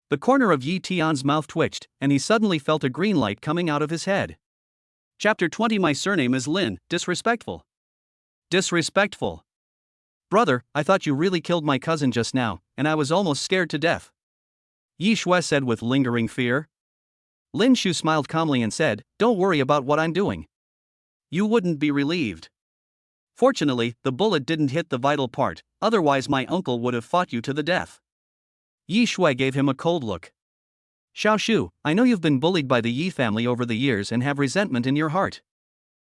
The corner of Yi Tian's mouth twitched, and he suddenly felt a green light coming out of his head. Chapter 20. My surname is Lin, disrespectful. Disrespectful. Brother, I thought you really killed my cousin just now, and I was almost scared to death. Yi Shui said with lingering fear. Lin Shu smiled calmly and said, Don't worry about what I'm doing. You wouldn't be relieved. Fortunately, the bullet didn't hit the vital part, otherwise my uncle would have fought you to the death. Yi Shui gave him a cold look. Xiao Shu, I know you've been bullied by the Yi family over the years and have resentment in your heart.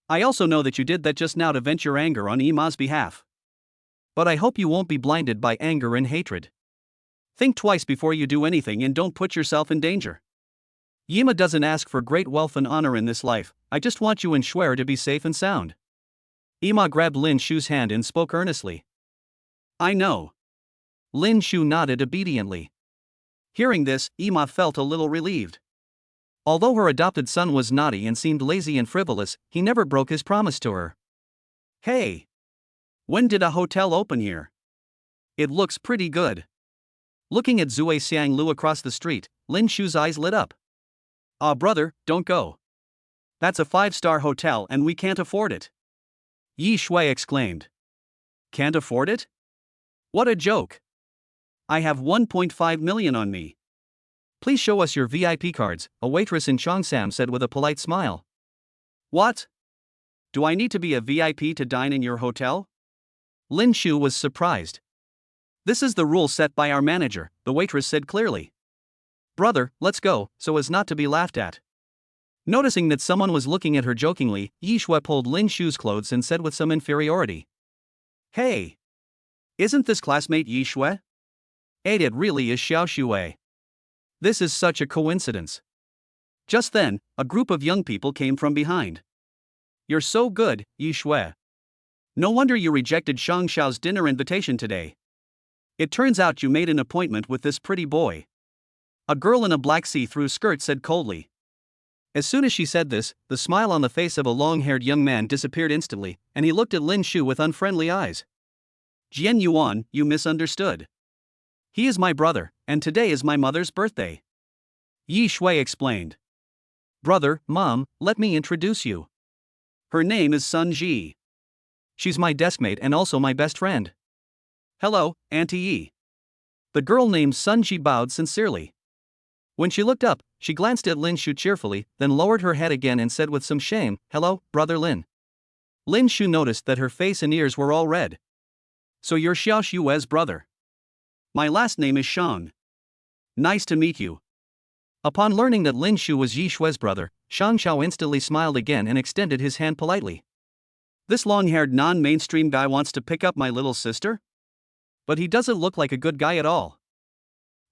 I also know that you did that just now to vent your anger on Yi Ma's behalf. But I hope you won't be blinded by anger and hatred. Think twice before you do anything and don't put yourself in danger. Yi Ma doesn't ask for great wealth and honor in this life, I just want you and Shuer to be safe and sound. Yi Ma grabbed Lin Shu's hand and spoke earnestly. I know. Lin Shu nodded obediently. Hearing this, Yi Ma felt a little relieved. Although her adopted son was naughty and seemed lazy and frivolous, he never broke his promise to her. Hey! When did a hotel open here? It looks pretty good. Looking at Zui Xiang Lu across the street, Lin Shu's eyes lit up. Ah, brother, don't go. That's a 5-star hotel and we can't afford it. Yi Shui exclaimed. Can't afford it? What a joke. I have 1.5 million on me. Please show us your VIP cards, a waitress in Cheongsam said with a polite smile. What? Do I need to be a VIP to dine in your hotel? Lin Shu was surprised. This is the rule set by our manager, the waitress said clearly. Brother, let's go, so as not to be laughed at. Noticing that someone was looking at her jokingly, Yi Shui pulled Lin Shu's clothes and said with some inferiority. Hey! Isn't this classmate Yi Shui? It really is Xiao Shui. This is such a coincidence. Just then, a group of young people came from behind. You're so good, Yi Shui. No wonder you rejected Shang Xiao's dinner invitation today. It turns out you made an appointment with this pretty boy. A girl in a black see-through skirt said coldly. As soon as she said this, the smile on the face of a long-haired young man disappeared instantly, and he looked at Lin Shu with unfriendly eyes. Jian Yuan, you misunderstood. He is my brother, and today is my mother's birthday. Yi Shui explained. Brother, Mom, let me introduce you. Her name is Sun Ji. She's my deskmate and also my best friend. Hello, Auntie Yi. The girl named Sun Ji bowed sincerely. When she looked up, she glanced at Lin Shu cheerfully, then lowered her head again and said with some shame, Hello, Brother Lin. Lin Shu noticed that her face and ears were all red. So you're Xiao Xue's brother. My last name is Shang. Nice to meet you. Upon learning that Lin Shu was Yi Shui's brother, Shang Xiao instantly smiled again and extended his hand politely. This long-haired non-mainstream guy wants to pick up my little sister? But he doesn't look like a good guy at all.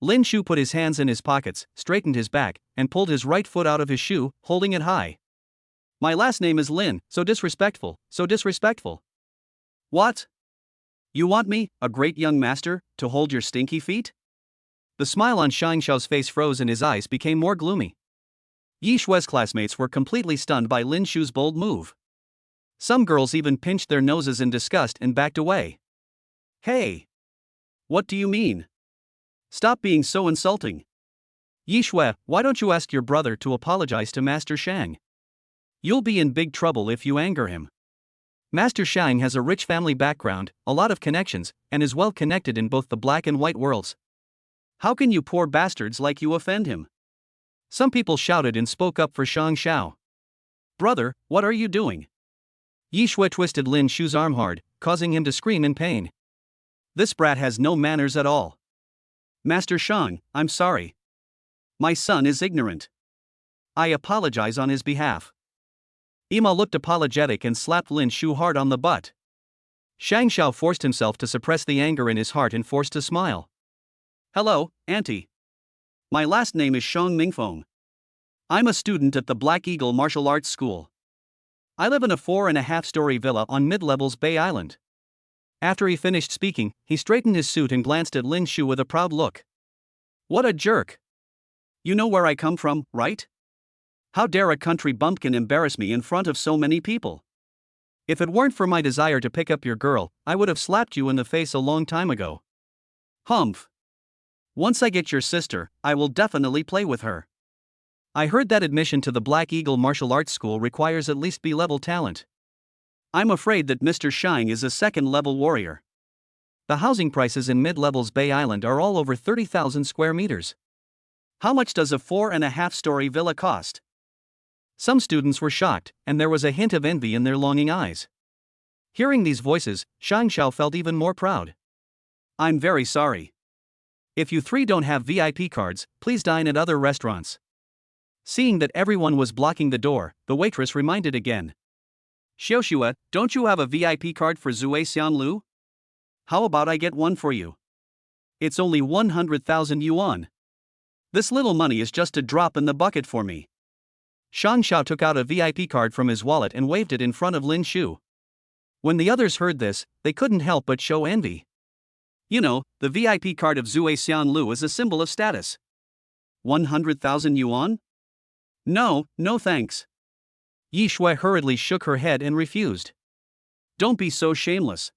Lin Shu put his hands in his pockets, straightened his back, and pulled his right foot out of his shoe, holding it high. My last name is Lin, so disrespectful, so disrespectful. What? You want me, a great young master, to hold your stinky feet? The smile on Shang Xiao's face froze and his eyes became more gloomy. Yi Shui's classmates were completely stunned by Lin Shu's bold move. Some girls even pinched their noses in disgust and backed away. Hey! What do you mean? Stop being so insulting. Yi Shui, why don't you ask your brother to apologize to Master Shang? You'll be in big trouble if you anger him. Master Shang has a rich family background, a lot of connections, and is well connected in both the black and white worlds. How can you poor bastards like you offend him? Some people shouted and spoke up for Shang Xiao. Brother, what are you doing? Yi Shui twisted Lin Shu's arm hard, causing him to scream in pain. This brat has no manners at all. Master Shang, I'm sorry. My son is ignorant. I apologize on his behalf. Ima looked apologetic and slapped Lin Shu hard on the butt. Shang Xiao forced himself to suppress the anger in his heart and forced to smile. Hello, Auntie. My last name is Shang Mingfeng. I'm a student at the Black Eagle Martial Arts School. I live in a 4.5-story villa on Mid-Levels Bay Island. After he finished speaking, he straightened his suit and glanced at Lin Shu with a proud look. What a jerk. You know where I come from, right? How dare a country bumpkin embarrass me in front of so many people? If it weren't for my desire to pick up your girl, I would have slapped you in the face a long time ago. Humph. Once I get your sister, I will definitely play with her. I heard that admission to the Black Eagle Martial Arts School requires at least B-level talent. I'm afraid that Mr. Shang is a second-level warrior. The housing prices in Mid-Levels Bay Island are all over 30,000 square meters. How much does a 4.5-story villa cost? Some students were shocked, and there was a hint of envy in their longing eyes. Hearing these voices, Shang Xiao felt even more proud. I'm very sorry. If you three don't have VIP cards, please dine at other restaurants. Seeing that everyone was blocking the door, the waitress reminded again. Xiaoxue, don't you have a VIP card for Zui Xianlu? How about I get one for you? It's only 100,000 yuan. This little money is just a drop in the bucket for me. Shang Xiao took out a VIP card from his wallet and waved it in front of Lin Shu. When the others heard this, they couldn't help but show envy. You know, the VIP card of Zui Xianlu is a symbol of status. 100,000 yuan? No, no thanks. Yi Shui hurriedly shook her head and refused. Don't be so shameless.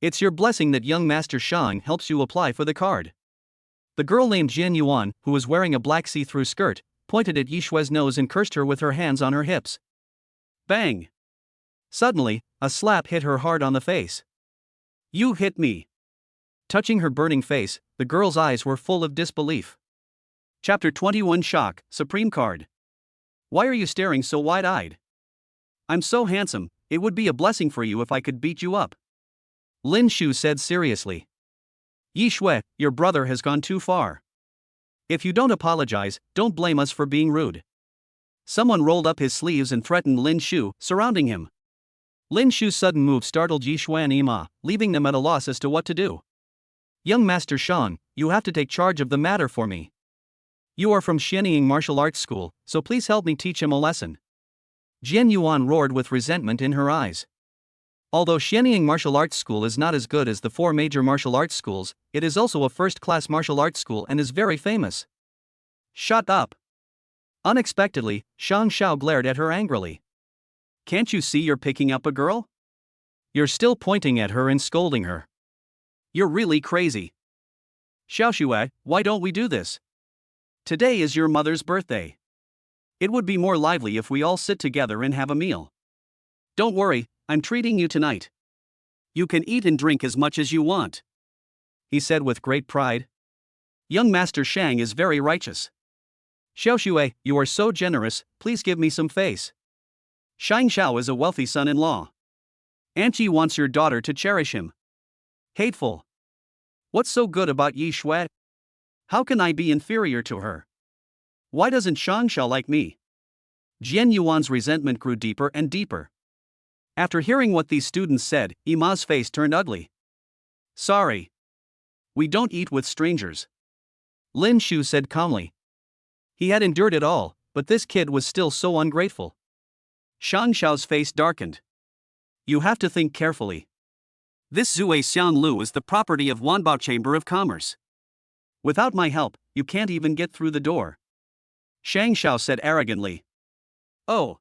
It's your blessing that young Master Shang helps you apply for the card. The girl named Jian Yuan, who was wearing a black see-through skirt, pointed at Yi Shui's nose and cursed her with her hands on her hips. Bang! Suddenly, a slap hit her hard on the face. You hit me. Touching her burning face, the girl's eyes were full of disbelief. Chapter 21 Shock, Supreme Card. Why are you staring so wide-eyed? I'm so handsome, it would be a blessing for you if I could beat you up. Lin Shu said seriously. Yi Shui, your brother has gone too far. If you don't apologize, don't blame us for being rude. Someone rolled up his sleeves and threatened Lin Shu, surrounding him. Lin Shu's sudden move startled Yi Shui and Ima, leaving them at a loss as to what to do. Young Master Shang, you have to take charge of the matter for me. You are from Xianying Martial Arts School, so please help me teach him a lesson. Jian Yuan roared with resentment in her eyes. Although Xianying Martial Arts School is not as good as the 4 major martial arts schools, it is also a first-class martial arts school and is very famous. Shut up. Unexpectedly, Shang Xiao glared at her angrily. Can't you see you're picking up a girl? You're still pointing at her and scolding her. You're really crazy. Xiaoxue, why don't we do this? Today is your mother's birthday. It would be more lively if we all sit together and have a meal. Don't worry, I'm treating you tonight. You can eat and drink as much as you want, he said with great pride. Young Master Shang is very righteous. Xiaoxue, you are so generous, please give me some face. Shang Xiao is a wealthy son-in-law. Aunt Yi wants your daughter to cherish him. Hateful. What's so good about Yi Shui? How can I be inferior to her? Why doesn't Shang Xiao like me? Jian Yuan's resentment grew deeper and deeper. After hearing what these students said, Ima's face turned ugly. Sorry. We don't eat with strangers, Lin Shu said calmly. He had endured it all, but this kid was still so ungrateful. Shang Xiao's face darkened. You have to think carefully. This Zui Xianlu is the property of Wanbao Chamber of Commerce. Without my help, you can't even get through the door, Shang Xiao said arrogantly. Oh.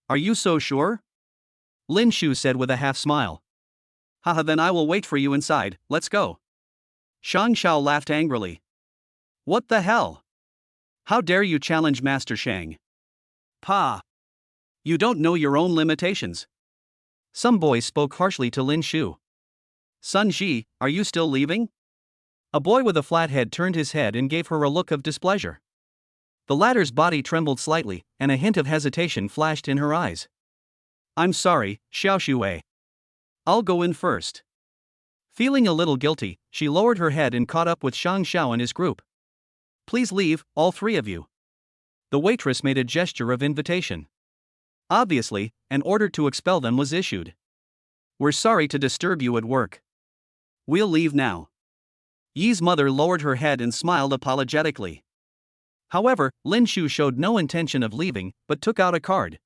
Are you so sure? Lin Shu said with a half smile. Haha, then I will wait for you inside, let's go. Shang Xiao laughed angrily. What the hell? How dare you challenge Master Shang? Pa! You don't know your own limitations. Some boy spoke harshly to Lin Shu. Sun Ji, are you still leaving? A boy with a flat head turned his head and gave her a look of displeasure. The latter's body trembled slightly, and a hint of hesitation flashed in her eyes. I'm sorry, Xiaoxue. I'll go in first. Feeling a little guilty, she lowered her head and caught up with Shang Xiao and his group. Please leave, all three of you. The waitress made a gesture of invitation. Obviously, an order to expel them was issued. We're sorry to disturb you at work. We'll leave now. Yi's mother lowered her head and smiled apologetically. However, Lin Shu showed no intention of leaving, but took out a card.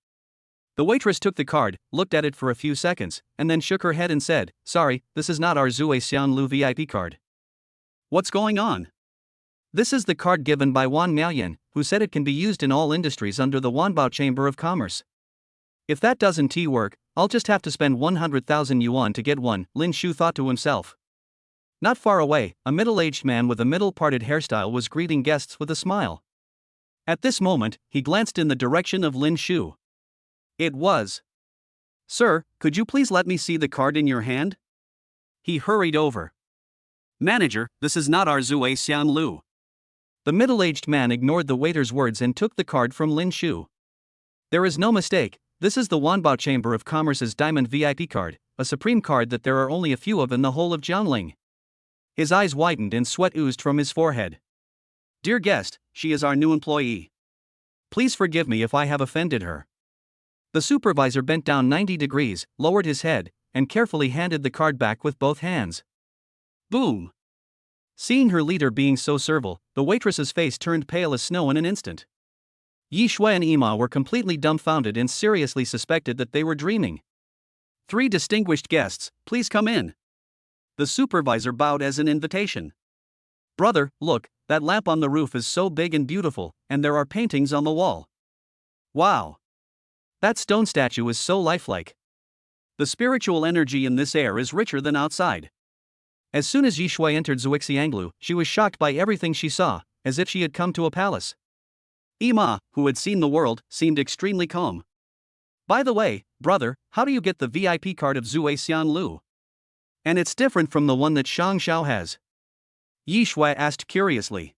The waitress took the card, looked at it for a few seconds, and then shook her head and said, Sorry, this is not our Zui Xianlu VIP card. What's going on? This is the card given by Wan Miaoyan, who said it can be used in all industries under the Wanbao Chamber of Commerce. If that doesn't work, I'll just have to spend 100,000 yuan to get one, Lin Shu thought to himself. Not far away, a middle-aged man with a middle-parted hairstyle was greeting guests with a smile. At this moment, he glanced in the direction of Lin Shu. It was. Sir, could you please let me see the card in your hand? He hurried over. Manager, this is not our Zui Xianlu. The middle-aged man ignored the waiter's words and took the card from Lin Shu. There is no mistake, this is the Wanbao Chamber of Commerce's Diamond VIP card, a supreme card that there are only a few of in the whole of Jiangling. His eyes widened and sweat oozed from his forehead. Dear guest, she is our new employee. Please forgive me if I have offended her. The supervisor bent down 90 degrees, lowered his head, and carefully handed the card back with both hands. Boom! Seeing her leader being so servile, the waitress's face turned pale as snow in an instant. Yi Shui and Ima were completely dumbfounded and seriously suspected that they were dreaming. 3 distinguished guests, please come in. The supervisor bowed as an invitation. Brother, look, that lamp on the roof is so big and beautiful, and there are paintings on the wall. Wow! That stone statue is so lifelike. The spiritual energy in this air is richer than outside. As soon as Yi Shui entered Zuixianglu, she was shocked by everything she saw, as if she had come to a palace. Ima, who had seen the world, seemed extremely calm. By the way, brother, how do you get the VIP card of Zui Xianlu? And it's different from the one that Shang Xiao has. Yi Shui asked curiously.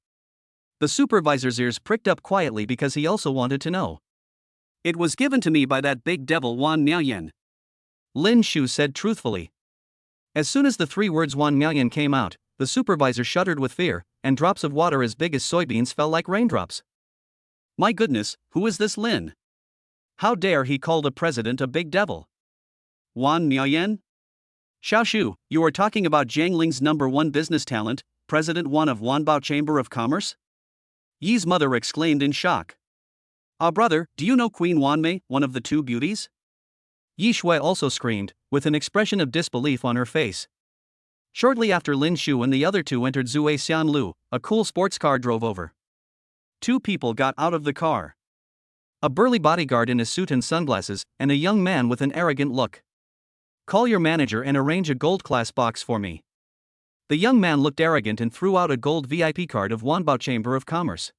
The supervisor's ears pricked up quietly because he also wanted to know. It was given to me by that big devil Wan Miaoyan, Lin Shu said truthfully. As soon as the 3 words Wan Miaoyan came out, the supervisor shuddered with fear, and drops of water as big as soybeans fell like raindrops. My goodness, who is this Lin? How dare he call the president a big devil? Wan Miaoyan? Xiaoshu, you are talking about Jiangling's #1 business talent, President Wan of Wanbao Chamber of Commerce? Yi's mother exclaimed in shock. Ah brother, do you know Queen Wanmei, one of the 2 beauties? Yi Shui also screamed, with an expression of disbelief on her face. Shortly after Lin Shu and the other 2 entered Zui Xianlu, a cool sports car drove over. 2 people got out of the car. A burly bodyguard in a suit and sunglasses, and a young man with an arrogant look. Call your manager and arrange a gold class box for me. The young man looked arrogant and threw out a gold VIP card of Wanbao Chamber of Commerce.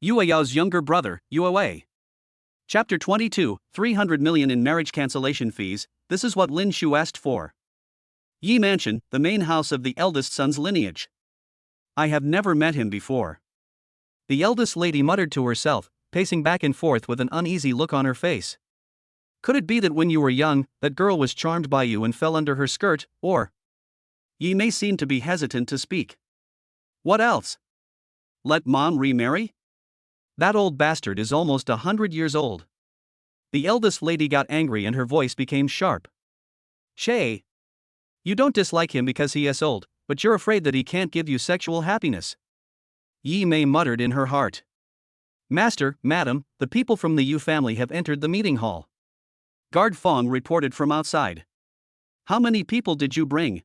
Yue Yao's younger brother, Yue Wei. Chapter 22, 300 million in marriage cancellation fees. This is what Lin Shu asked for. Yi Mansion, the main house of the eldest son's lineage. I have never met him before. The eldest lady muttered to herself, pacing back and forth with an uneasy look on her face. Could it be that when you were young, that girl was charmed by you and fell under her skirt, or? Yi Mei seemed to be hesitant to speak. What else? Let mom remarry? That old bastard is almost 100 years old. The eldest lady got angry and her voice became sharp. Shay. You don't dislike him because he is old, but you're afraid that he can't give you sexual happiness. Yi Mei muttered in her heart. Master, madam, the people from the Yu family have entered the meeting hall. Guard Fong reported from outside. How many people did you bring?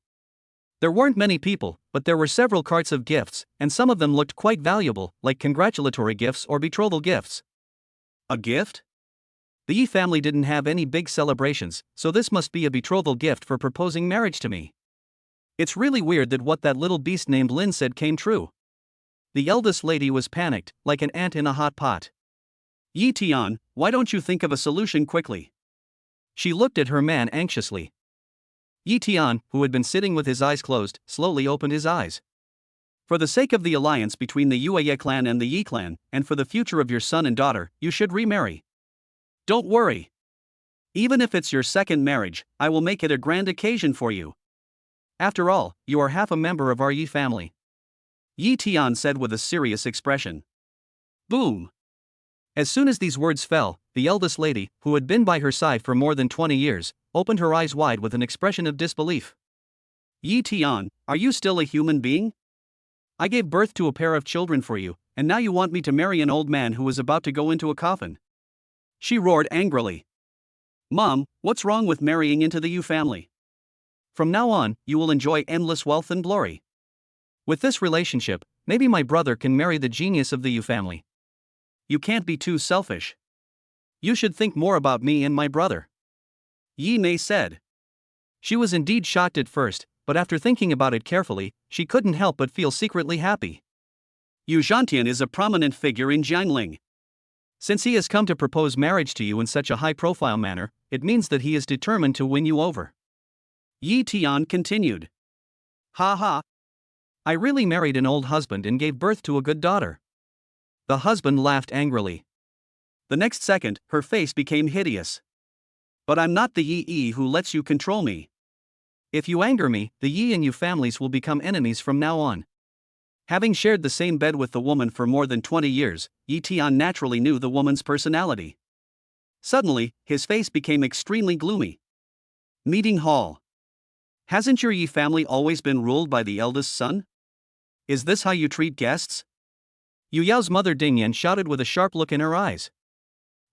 There weren't many people, but there were several carts of gifts, and some of them looked quite valuable, like congratulatory gifts or betrothal gifts. A gift? The Yi family didn't have any big celebrations, so this must be a betrothal gift for proposing marriage to me. It's really weird that what that little beast named Lin said came true. The eldest lady was panicked, like an ant in a hot pot. Yi Tian, why don't you think of a solution quickly? She looked at her man anxiously. Yi Tian, who had been sitting with his eyes closed, slowly opened his eyes. For the sake of the alliance between the Yue clan and the Yi clan, and for the future of your son and daughter, you should remarry. Don't worry. Even if it's your second marriage, I will make it a grand occasion for you. After all, you are half a member of our Yi family. Yi Tian said with a serious expression. Boom! As soon as these words fell, the eldest lady, who had been by her side for more than 20 years, opened her eyes wide with an expression of disbelief. Yi Tian, are you still a human being? I gave birth to a pair of children for you, and now you want me to marry an old man who is about to go into a coffin? She roared angrily. Mom, what's wrong with marrying into the Yu family? From now on, you will enjoy endless wealth and glory. With this relationship, maybe my brother can marry the genius of the Yu family. You can't be too selfish. You should think more about me and my brother. Yi Mei said. She was indeed shocked at first, but after thinking about it carefully, she couldn't help but feel secretly happy. Yu Zhantian is a prominent figure in Jiangling. Since he has come to propose marriage to you in such a high-profile manner, it means that he is determined to win you over. Yi Tian continued. Ha ha. I really married an old husband and gave birth to a good daughter. The husband laughed angrily. The next second, her face became hideous. But I'm not the Yi who lets you control me. If you anger me, the Yi and Yu families will become enemies from now on. Having shared the same bed with the woman for more than 20 years, Yi Tian naturally knew the woman's personality. Suddenly, his face became extremely gloomy. Meeting hall. Hasn't your Yi family always been ruled by the eldest son? Is this how you treat guests? Yu Yao's mother Ding Yan shouted with a sharp look in her eyes.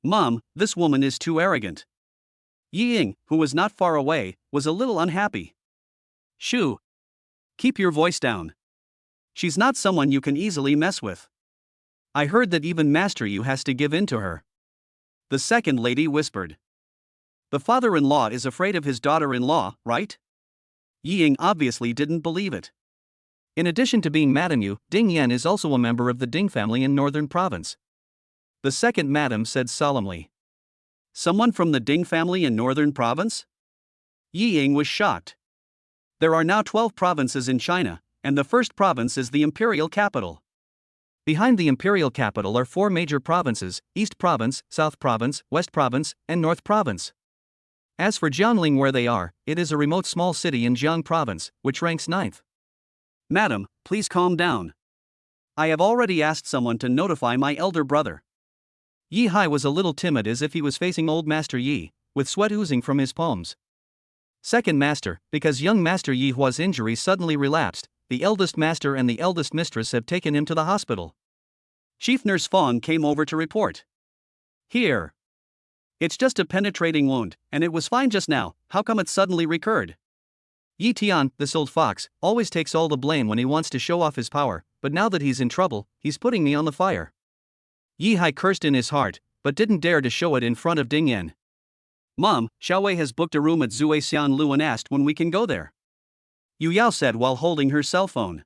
Mom, this woman is too arrogant. Yi Ying, who was not far away, was a little unhappy. Shu. Keep your voice down. She's not someone you can easily mess with. I heard that even Master Yu has to give in to her. The second lady whispered. The father-in-law is afraid of his daughter-in-law, right? Yi Ying obviously didn't believe it. In addition to being Madame Yu, Ding Yan is also a member of the Ding family in Northern Province. The second madam said solemnly. Someone from the Ding family in Northern Province? Yi Ying was shocked. There are now 12 provinces in China, and the first province is the imperial capital. Behind the imperial capital are 4 major provinces: East Province, South Province, West Province, and North Province. As for Jiangling, where they are, it is a remote small city in Jiang Province, which ranks 9th. Madam, please calm down. I have already asked someone to notify my elder brother. Yi Hai was a little timid as if he was facing old Master Yi, with sweat oozing from his palms. Second master, because young Master Yi Hua's injury suddenly relapsed, the eldest master and the eldest mistress have taken him to the hospital. Chief Nurse Fong came over to report. Here. It's just a penetrating wound, and it was fine just now. How come it suddenly recurred? Yi Tian, this old fox, always takes all the blame when he wants to show off his power, but now that he's in trouble, he's putting me on the fire. Yi Hai cursed in his heart, but didn't dare to show it in front of Ding Yan. Mom, Xiao Wei has booked a room at Zhuixian Lu and asked when we can go there. Yu Yao said while holding her cell phone.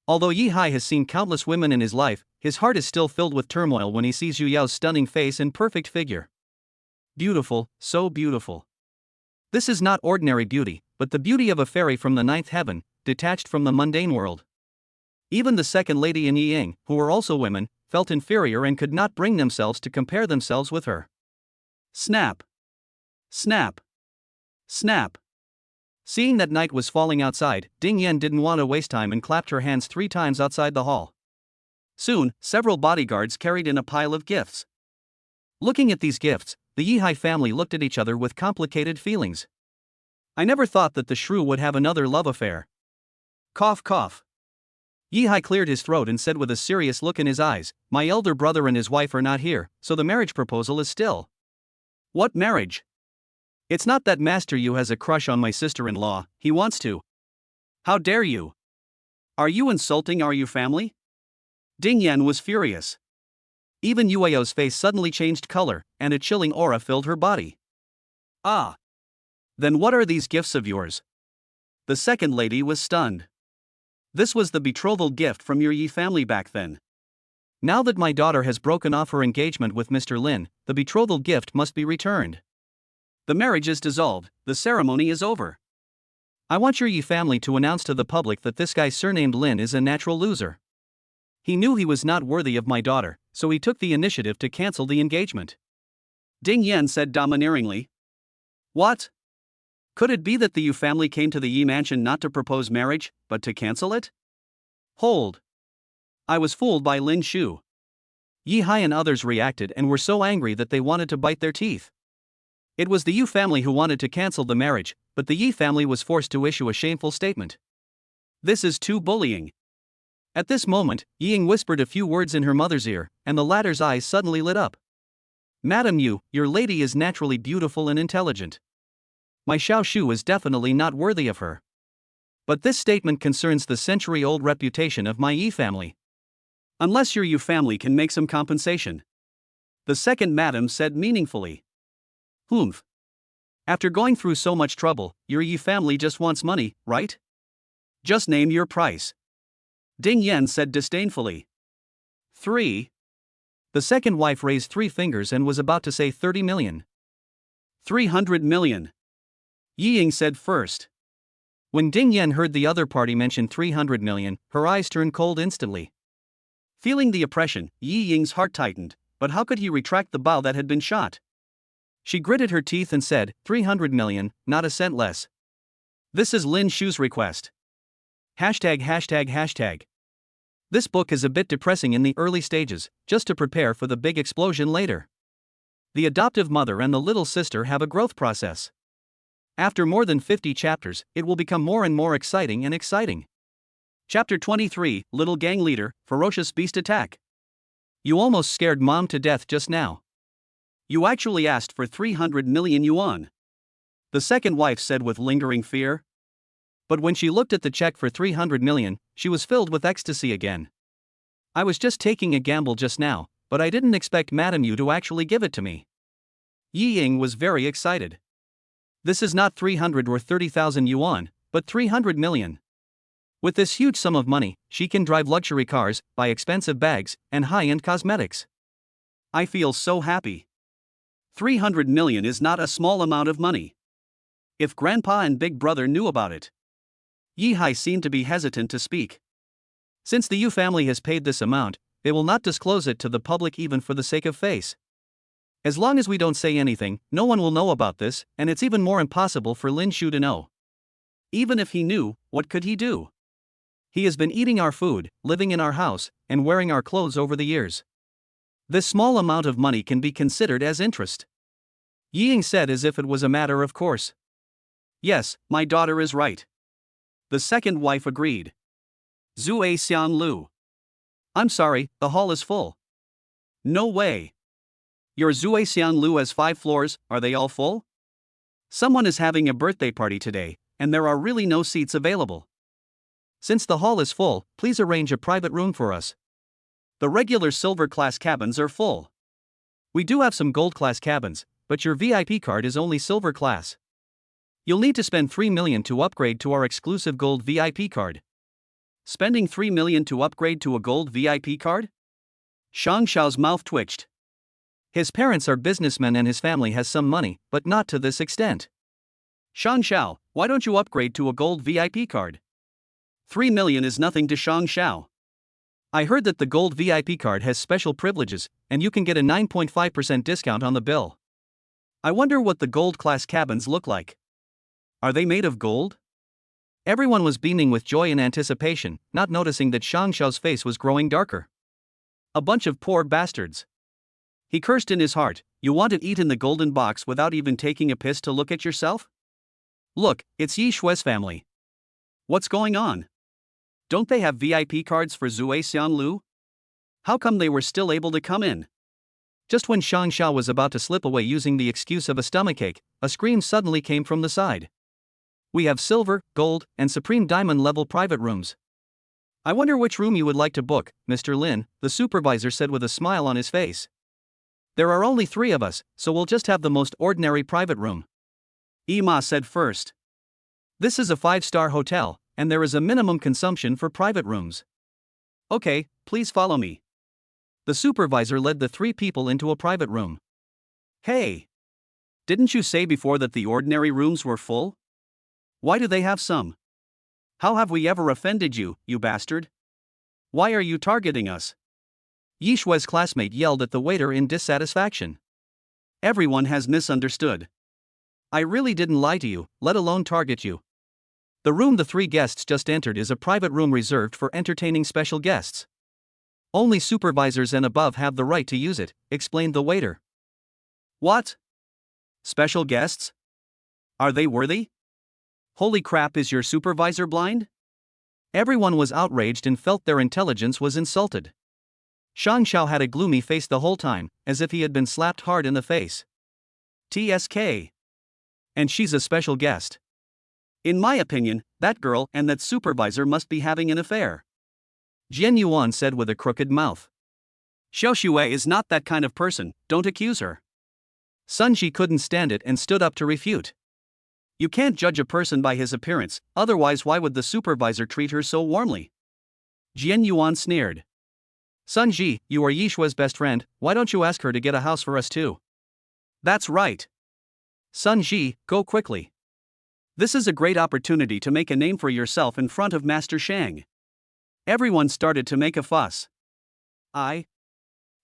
Although Yi Hai has seen countless women in his life, his heart is still filled with turmoil when he sees Yu Yao's stunning face and perfect figure. Beautiful, so beautiful. This is not ordinary beauty, but the beauty of a fairy from the ninth heaven, detached from the mundane world. Even the second lady and Yi Ying, who were also women, felt inferior and could not bring themselves to compare themselves with her. Snap! Snap! Snap! Seeing that night was falling outside, Ding Yan didn't want to waste time and clapped her hands 3 times outside the hall. Soon, several bodyguards carried in a pile of gifts. Looking at these gifts, the Yi Hai family looked at each other with complicated feelings. I never thought that the shrew would have another love affair. Cough cough. Yi Hai cleared his throat and said with a serious look in his eyes, my elder brother and his wife are not here, so the marriage proposal is still. What marriage? It's not that Master Yu has a crush on my sister-in-law, he wants to. How dare you? Are you insulting our Yu family? Ding Yan was furious. Even Yu Yao's face suddenly changed color, and a chilling aura filled her body. Ah! Then what are these gifts of yours? The second lady was stunned. This was the betrothal gift from your Yi family back then. Now that my daughter has broken off her engagement with Mr. Lin, the betrothal gift must be returned. The marriage is dissolved, the ceremony is over. I want your Yi family to announce to the public that this guy surnamed Lin is a natural loser. He knew he was not worthy of my daughter, so he took the initiative to cancel the engagement. Ding Yan said domineeringly. What? Could it be that the Yu family came to the Yi mansion not to propose marriage, but to cancel it? Hold. I was fooled by Lin Shu. Yi Hai and others reacted and were so angry that they wanted to bite their teeth. It was the Yu family who wanted to cancel the marriage, but the Yi family was forced to issue a shameful statement. This is too bullying. At this moment, Yi Ying whispered a few words in her mother's ear, and the latter's eyes suddenly lit up. Madam Yu, your lady is naturally beautiful and intelligent. My Xiao Shu is definitely not worthy of her. But this statement concerns the century-old reputation of my Yi family. Unless your Yu family can make some compensation. The second madam said meaningfully. Humph. After going through so much trouble, your Yi family just wants money, right? Just name your price. Ding Yan said disdainfully. 3. The second wife raised 3 fingers and was about to say 30 million. 300 million. Yi Ying said first. When Ding Yan heard the other party mention 300 million, her eyes turned cold instantly. Feeling the oppression, Yi Ying's heart tightened, but how could he retract the bow that had been shot? She gritted her teeth and said, 300 million, not a cent less. This is Lin Shu's request. ####. This book is a bit depressing in the early stages, just to prepare for the big explosion later. The adoptive mother and the little sister have a growth process. After more than 50 chapters, it will become more and more exciting and exciting. Chapter 23, Little Gang Leader, Ferocious Beast Attack. You almost scared Mom to death just now. You actually asked for 300 million yuan. The second wife said with lingering fear. But when she looked at the check for 300 million, she was filled with ecstasy again. I was just taking a gamble just now, but I didn't expect Madame Yu to actually give it to me. Yi Ying was very excited. This is not 300 or 30,000 yuan, but 300 million. With this huge sum of money, she can drive luxury cars, buy expensive bags, and high-end cosmetics. I feel so happy. 300 million is not a small amount of money. If Grandpa and Big Brother knew about it. Yi Hai seemed to be hesitant to speak. Since the Yu family has paid this amount, they will not disclose it to the public even for the sake of face. As long as we don't say anything, no one will know about this, and it's even more impossible for Lin Shu to know. Even if he knew, what could he do? He has been eating our food, living in our house, and wearing our clothes over the years. This small amount of money can be considered as interest. Yi Ying said as if it was a matter of course. Yes, my daughter is right. The second wife agreed. Zue Xian Lu. I'm sorry, the hall is full. No way. Your Zue Xian Lu has 5 floors, are they all full? Someone is having a birthday party today, and there are really no seats available. Since the hall is full, please arrange a private room for us. The regular silver class cabins are full. We do have some gold class cabins, but your VIP card is only silver class. You'll need to spend 3 million to upgrade to our exclusive gold VIP card. Spending 3 million to upgrade to a gold VIP card? Shang Xiao's mouth twitched. His parents are businessmen and his family has some money, but not to this extent. Shang Xiao, why don't you upgrade to a gold VIP card? 3 million is nothing to Shang Xiao. I heard that the gold VIP card has special privileges, and you can get a 9.5% discount on the bill. I wonder what the gold class cabins look like. Are they made of gold? Everyone was beaming with joy and anticipation, not noticing that Shang Xiao's face was growing darker. A bunch of poor bastards. He cursed in his heart, you want to eat in the golden box without even taking a piss to look at yourself? Look, it's Yi Shui's family. What's going on? Don't they have VIP cards for Zui Xianlu? How come they were still able to come in? Just when Shang Xiao was about to slip away using the excuse of a stomachache, a scream suddenly came from the side. We have silver, gold, and supreme diamond level private rooms. I wonder which room you would like to book, Mr. Lin, the supervisor said with a smile on his face. There are only 3 of us, so we'll just have the most ordinary private room. Ima said first. This is a 5-star hotel, and there is a minimum consumption for private rooms. Okay, please follow me. The supervisor led the 3 people into a private room. Hey! Didn't you say before that the ordinary rooms were full? Why do they have some? How have we ever offended you, you bastard? Why are you targeting us? Yi Shui's classmate yelled at the waiter in dissatisfaction. Everyone has misunderstood. I really didn't lie to you, let alone target you. The room the 3 guests just entered is a private room reserved for entertaining special guests. Only supervisors and above have the right to use it, explained the waiter. What? Special guests? Are they worthy? Holy crap, is your supervisor blind? Everyone was outraged and felt their intelligence was insulted. Shang Xiao had a gloomy face the whole time, as if he had been slapped hard in the face. TSK. And she's a special guest. In my opinion, that girl and that supervisor must be having an affair. Jian Yuan said with a crooked mouth. Xiao Xue is not that kind of person, don't accuse her. Sun Ji couldn't stand it and stood up to refute. You can't judge a person by his appearance, otherwise why would the supervisor treat her so warmly? Jian Yuan sneered. Sun Ji, you are Yi Shui's best friend, why don't you ask her to get a house for us too? That's right. Sun Ji, go quickly. This is a great opportunity to make a name for yourself in front of Master Shang. Everyone started to make a fuss.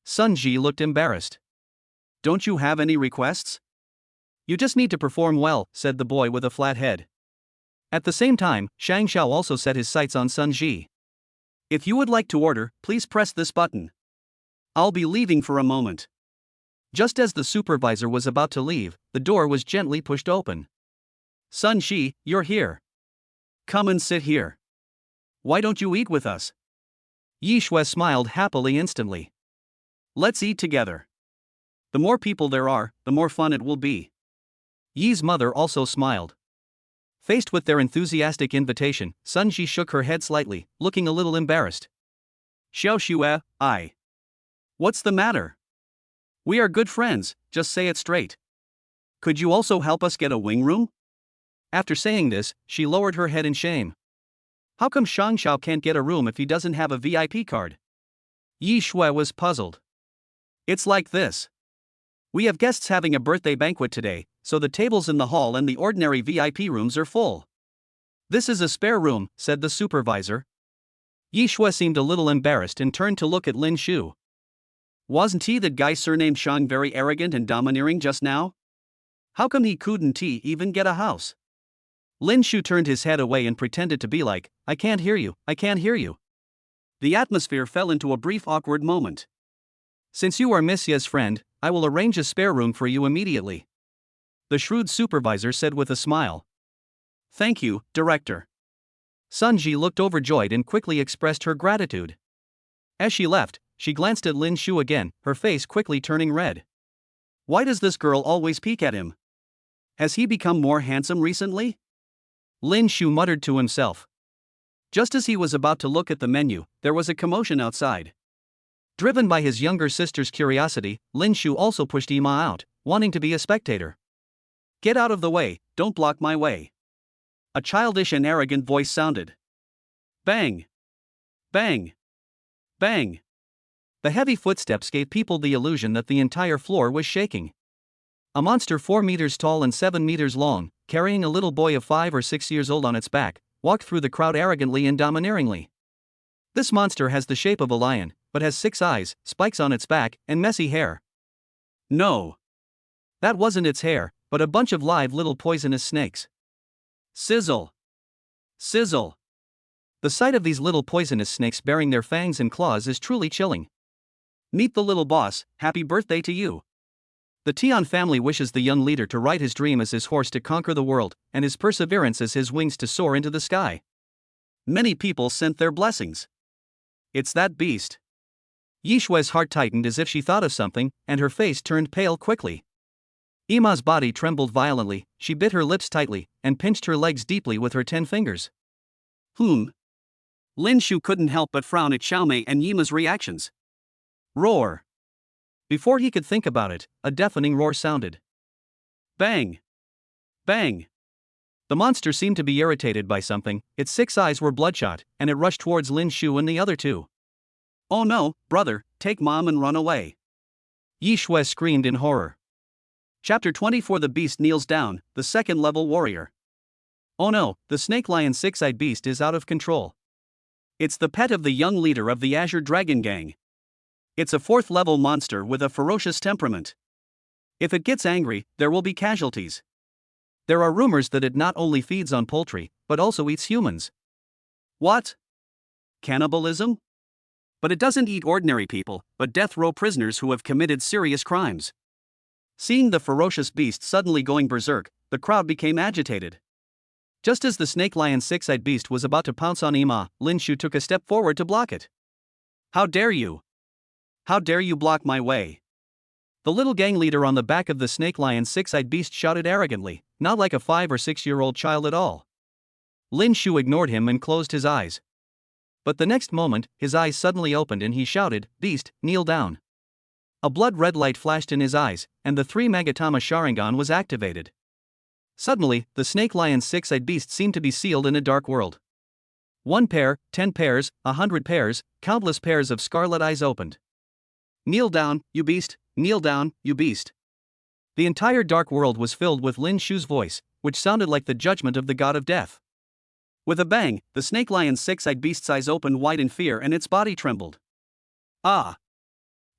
Sun Ji looked embarrassed. Don't you have any requests? You just need to perform well, said the boy with a flat head. At the same time, Shang Xiao also set his sights on Sun Ji. If you would like to order, please press this button. I'll be leaving for a moment. Just as the supervisor was about to leave, the door was gently pushed open. Sun Ji, you're here. Come and sit here. Why don't you eat with us? Yi Shui smiled happily instantly. Let's eat together. The more people there are, the more fun it will be. Yi's mother also smiled. Faced with their enthusiastic invitation, Sun Ji shook her head slightly, looking a little embarrassed. Xiao Xue, What's the matter? We are good friends, just say it straight. Could you also help us get a wing room? After saying this, she lowered her head in shame. How come Shang Xiao can't get a room if he doesn't have a VIP card? Yi Shui was puzzled. It's like this. We have guests having a birthday banquet today, so the tables in the hall and the ordinary VIP rooms are full. This is a spare room, said the supervisor. Yi Shui seemed a little embarrassed and turned to look at Lin Shu. Wasn't he that guy surnamed Shang very arrogant and domineering just now? How come he couldn't even get a house? Lin Shu turned his head away and pretended to be like, I can't hear you, I can't hear you. The atmosphere fell into a brief awkward moment. Since you are Miss Ye's friend, I will arrange a spare room for you immediately. The shrewd supervisor said with a smile. Thank you, director. Sun Ji looked overjoyed and quickly expressed her gratitude. As she left, she glanced at Lin Shu again, her face quickly turning red. Why does this girl always peek at him? Has he become more handsome recently? Lin Shu muttered to himself. Just as he was about to look at the menu, there was a commotion outside. Driven by his younger sister's curiosity, Lin Shu also pushed Ima out, wanting to be a spectator. Get out of the way, don't block my way. A childish and arrogant voice sounded. Bang! Bang! Bang! The heavy footsteps gave people the illusion that the entire floor was shaking. A monster 4 meters tall and 7 meters long, carrying a little boy of 5 or 6 years old on its back, walked through the crowd arrogantly and domineeringly. This monster has the shape of a lion, but has 6 eyes, spikes on its back, and messy hair. No. That wasn't its hair, but a bunch of live little poisonous snakes. Sizzle! Sizzle! The sight of these little poisonous snakes bearing their fangs and claws is truly chilling. Meet the little boss, happy birthday to you. The Tian family wishes the young leader to ride his dream as his horse to conquer the world, and his perseverance as his wings to soar into the sky. Many people sent their blessings. It's that beast. Yi Shui's heart tightened as if she thought of something, and her face turned pale quickly. Ima's body trembled violently, she bit her lips tightly, and pinched her legs deeply with her 10 fingers. Lin Shu couldn't help but frown at Xiaomei and Yima's reactions. Roar! Before he could think about it, a deafening roar sounded. Bang! Bang! The monster seemed to be irritated by something, its 6 eyes were bloodshot, and it rushed towards Lin Shu and the other 2. Oh no, brother, take mom and run away. Yi Shui screamed in horror. Chapter 24. The beast kneels down, the 2nd level warrior. Oh no, the snake lion 6-eyed beast is out of control. It's the pet of the young leader of the Azure Dragon Gang. It's a 4th level monster with a ferocious temperament. If it gets angry, there will be casualties. There are rumors that it not only feeds on poultry, but also eats humans. What? Cannibalism? But it doesn't eat ordinary people, but death row prisoners who have committed serious crimes. Seeing the ferocious beast suddenly going berserk, the crowd became agitated. Just as the snake lion 6-eyed beast was about to pounce on Ima, Lin Shu took a step forward to block it. How dare you? How dare you block my way? The little gang leader on the back of the snake lion 6-eyed beast shouted arrogantly, not like a 5 or 6-year-old child at all. Lin Shu ignored him and closed his eyes. But the next moment, his eyes suddenly opened and he shouted, Beast, kneel down. A blood-red light flashed in his eyes, and the 3 Magatama Sharingan was activated. Suddenly, the snake lion 6-eyed beast seemed to be sealed in a dark world. 1 pair, 10 pairs, 100 pairs, countless pairs of scarlet eyes opened. Kneel down, you beast, kneel down, you beast. The entire dark world was filled with Lin Shu's voice, which sounded like the judgment of the god of death. With a bang, the snake lion 6-eyed beast's eyes opened wide in fear and its body trembled. Ah!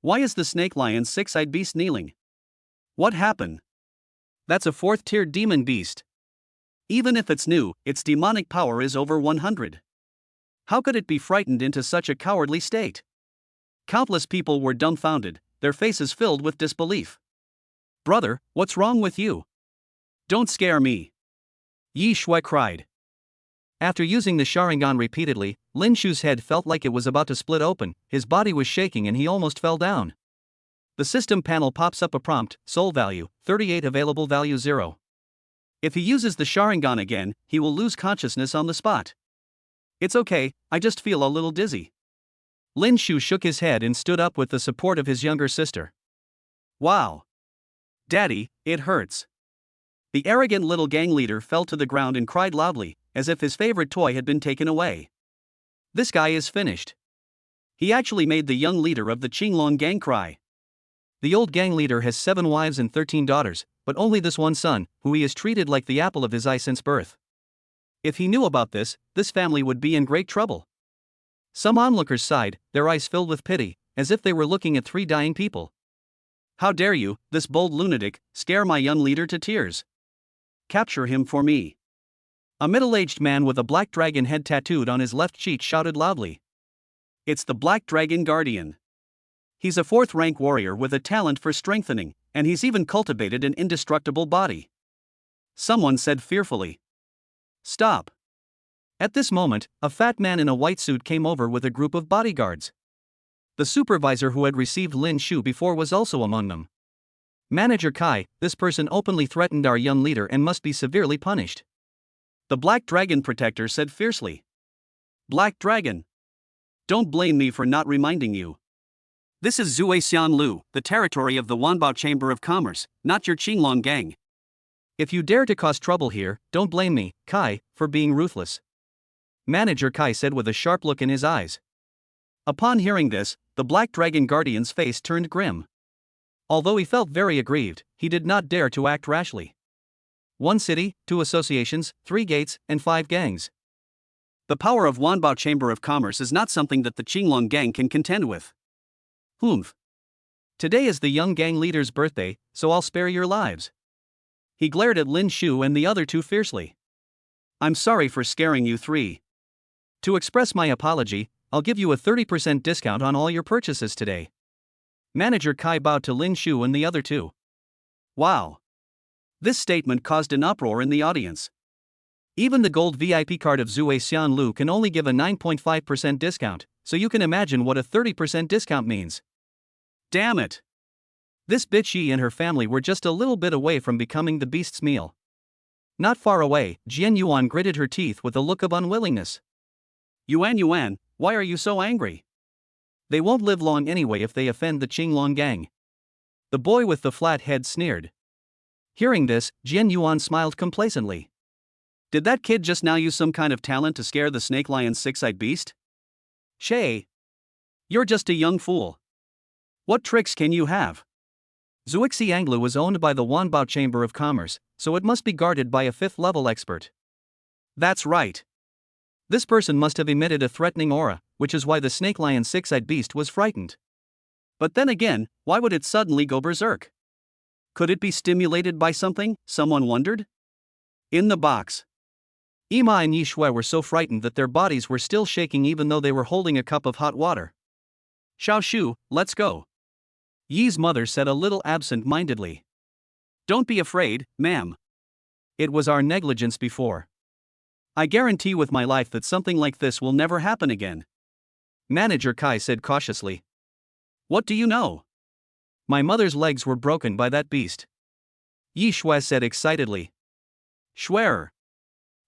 Why is the snake lion 6-eyed beast kneeling? What happened? That's a 4th-tier demon beast. Even if it's new, its demonic power is over 100. How could it be frightened into such a cowardly state? Countless people were dumbfounded, their faces filled with disbelief. Brother, what's wrong with you? Don't scare me. Yi Shui cried. After using the Sharingan repeatedly, Lin Shu's head felt like it was about to split open, his body was shaking and he almost fell down. The system panel pops up a prompt, soul value, 38 available value 0. If he uses the Sharingan again, he will lose consciousness on the spot. It's okay, I just feel a little dizzy. Lin Shu shook his head and stood up with the support of his younger sister. Wow. Daddy, it hurts. The arrogant little gang leader fell to the ground and cried loudly, as if his favorite toy had been taken away. This guy is finished. He actually made the young leader of the Qinglong gang cry. The old gang leader has 7 wives and 13 daughters, but only this one son, who he has treated like the apple of his eye since birth. If he knew about this family would be in great trouble. Some onlookers sighed, their eyes filled with pity, as if they were looking at 3 dying people. How dare you, this bold lunatic, scare my young leader to tears? Capture him for me. A middle-aged man with a black dragon head tattooed on his left cheek shouted loudly. It's the Black Dragon Guardian. He's a 4th-rank warrior with a talent for strengthening, and he's even cultivated an indestructible body. Someone said fearfully. Stop. At this moment, a fat man in a white suit came over with a group of bodyguards. The supervisor who had received Lin Shu before was also among them. Manager Kai, this person openly threatened our young leader and must be severely punished. The Black Dragon Protector said fiercely. Black Dragon. Don't blame me for not reminding you. This is Zhuai Xianlu, the territory of the Wanbao Chamber of Commerce, not your Qinglong gang. If you dare to cause trouble here, don't blame me, Kai, for being ruthless. Manager Kai said with a sharp look in his eyes. Upon hearing this, the Black Dragon Guardian's face turned grim. Although he felt very aggrieved, he did not dare to act rashly. 1 city, 2 associations, 3 gates, and 5 gangs. The power of Wanbao Chamber of Commerce is not something that the Qinglong gang can contend with. Humph. Today is the young gang leader's birthday, so I'll spare your lives. He glared at Lin Shu and the other 2 fiercely. I'm sorry for scaring you 3. To express my apology, I'll give you a 30% discount on all your purchases today. Manager Kai bowed to Lin Shu and the other 2. Wow. This statement caused an uproar in the audience. Even the gold VIP card of Zue Xianlu can only give a 9.5% discount, so you can imagine what a 30% discount means. Damn it! This bitch Yi and her family were just a little bit away from becoming the beast's meal. Not far away, Jian Yuan gritted her teeth with a look of unwillingness. Yuan, why are you so angry? They won't live long anyway if they offend the Qinglong gang. The boy with the flat head sneered. Hearing this, Jian Yuan smiled complacently. Did that kid just now use some kind of talent to scare the snake lion's 6-eyed beast? Shay. You're just a young fool. What tricks can you have? Zuixi Anglu was owned by the Wanbao Chamber of Commerce, so it must be guarded by a 5th-level expert. That's right. This person must have emitted a threatening aura, which is why the snake lion's 6-eyed beast was frightened. But then again, why would it suddenly go berserk? Could it be stimulated by something, someone wondered? In the box. Ima and Yi Shui were so frightened that their bodies were still shaking even though they were holding a cup of hot water. Xiao Shu, let's go. Yi's mother said a little absent-mindedly. Don't be afraid, ma'am. It was our negligence before. I guarantee with my life that something like this will never happen again. Manager Kai said cautiously. What do you know? My mother's legs were broken by that beast. Yi Shui said excitedly. Schwerer.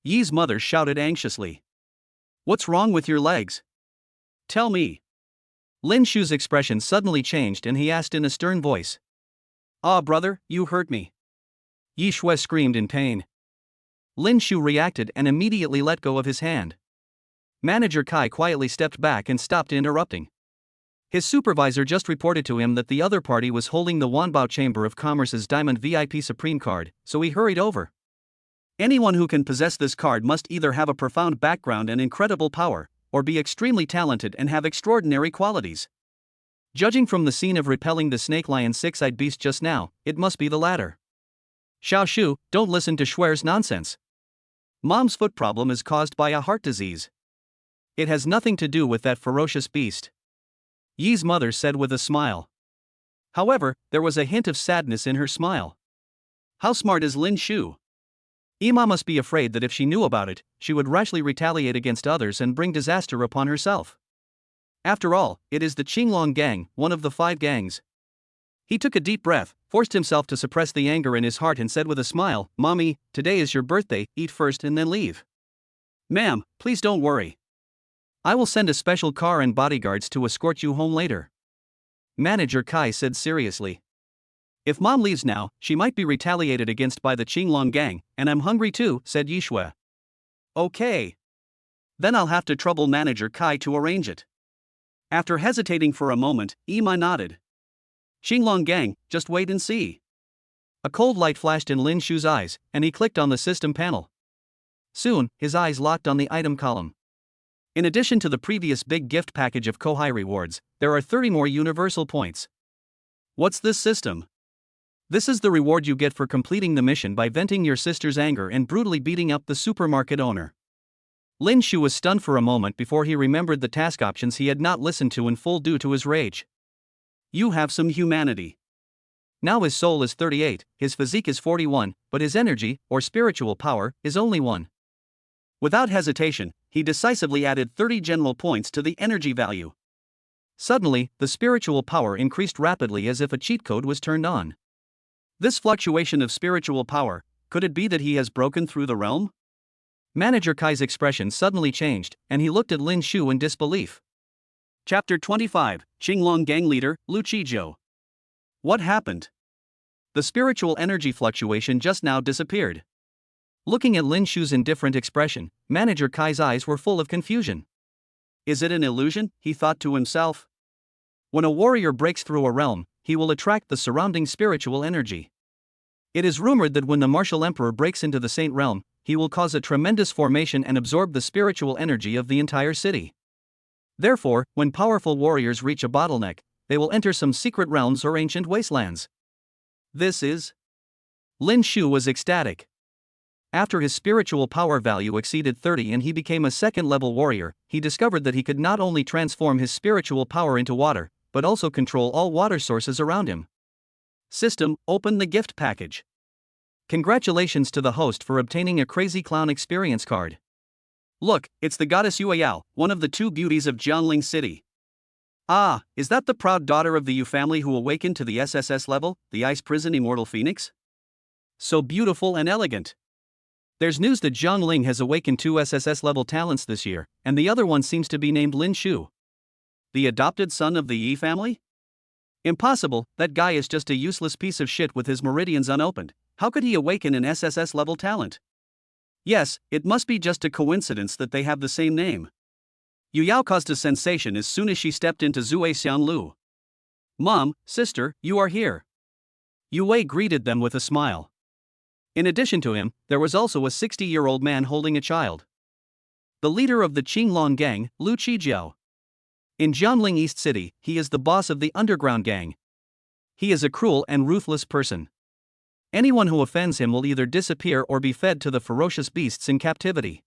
Yi's mother shouted anxiously. What's wrong with your legs? Tell me. Lin Shu's expression suddenly changed and he asked in a stern voice. Ah, brother, you hurt me. Yi Shui screamed in pain. Lin Shu reacted and immediately let go of his hand. Manager Kai quietly stepped back and stopped interrupting. His supervisor just reported to him that the other party was holding the Wanbao Chamber of Commerce's Diamond VIP Supreme card, so he hurried over. Anyone who can possess this card must either have a profound background and incredible power, or be extremely talented and have extraordinary qualities. Judging from the scene of repelling the snake lion's 6-eyed beast just now, it must be the latter. Xiao Shu, don't listen to Schwer's nonsense. Mom's foot problem is caused by a heart disease. It has nothing to do with that ferocious beast. Yi's mother said with a smile. However, there was a hint of sadness in her smile. How smart is Lin Shu? Ima must be afraid that if she knew about it, she would rashly retaliate against others and bring disaster upon herself. After all, it is the Qinglong gang, one of the 5 gangs. He took a deep breath, forced himself to suppress the anger in his heart and said with a smile, Mommy, today is your birthday, eat first and then leave. Ma'am, please don't worry. I will send a special car and bodyguards to escort you home later. Manager Kai said seriously. If Mom leaves now, she might be retaliated against by the Qinglong gang, and I'm hungry too, said Yi Shui. Okay. Then I'll have to trouble Manager Kai to arrange it. After hesitating for a moment, Ima nodded. Qinglong gang, just wait and see. A cold light flashed in Lin Shu's eyes, and he clicked on the system panel. Soon, his eyes locked on the item column. In addition to the previous big gift package of Kohai rewards, there are 30 more universal points. What's this system? This is the reward you get for completing the mission by venting your sister's anger and brutally beating up the supermarket owner. Lin Shu was stunned for a moment before he remembered the task options he had not listened to in full due to his rage. You have some humanity. Now his soul is 38, his physique is 41, but his energy, or spiritual power, is only 1. Without hesitation, he decisively added 30 general points to the energy value. Suddenly, the spiritual power increased rapidly as if a cheat code was turned on. This fluctuation of spiritual power, could it be that he has broken through the realm? Manager Kai's expression suddenly changed, and he looked at Lin Shu in disbelief. Chapter 25, Qinglong Gang Leader, Lu Qizhou. What happened? the spiritual energy fluctuation just now disappeared. Looking at Lin Shu's indifferent expression, Manager Kai's eyes were full of confusion. Is it an illusion? He thought to himself. When a warrior breaks through a realm, he will attract the surrounding spiritual energy. It is rumored that when the martial emperor breaks into the Saint realm, he will cause a tremendous formation and absorb the spiritual energy of the entire city. Therefore, when powerful warriors reach a bottleneck, they will enter some secret realms or ancient wastelands. This is... Lin Shu was ecstatic. After his spiritual power value exceeded 30 and he became a second-level warrior, he discovered that he could not only transform his spiritual power into water, but also control all water sources around him. System, open the gift package. Congratulations to the host for obtaining a Crazy Clown experience card. Look, it's the goddess Yueyao, one of the two beauties of Jiangling City. Ah, is that the proud daughter of the Yu family who awakened to the SSS level, the ice prison immortal phoenix? So beautiful and elegant. There's news that Zhang Ling has awakened 2 SSS-level talents this year, and the other one seems to be named Lin Shu. The adopted son of the Yi family? Impossible, that guy is just a useless piece of shit with his meridians unopened. How could he awaken an SSS-level talent? Yes, it must be just a coincidence that they have the same name. Yu Yao caused a sensation as soon as she stepped into Zui Xianlu. Mom, sister, you are here. Yu Wei greeted them with a smile. In addition to him, there was also a 60-year-old man holding a child. The leader of the Qinglong gang, Lu Qijiao. In Jiangling East City, he is the boss of the underground gang. He is a cruel and ruthless person. Anyone who offends him will either disappear or be fed to the ferocious beasts in captivity.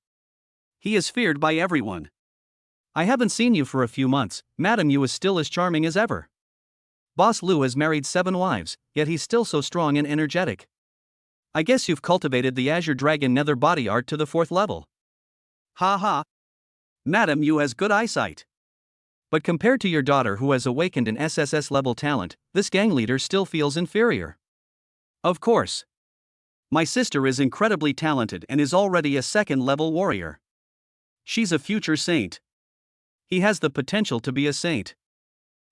He is feared by everyone. I haven't seen you for a few months, Madam Yu is still as charming as ever. Boss Lu has married 7 wives, yet he's still so strong and energetic. I guess you've cultivated the Azure Dragon Nether body art to the 4th level. Ha ha. Madam Yu has good eyesight. But compared to your daughter who has awakened an SSS level talent, this gang leader still feels inferior. Of course. My sister is incredibly talented and is already a 2nd level warrior. She's a future saint. He has the potential to be a saint.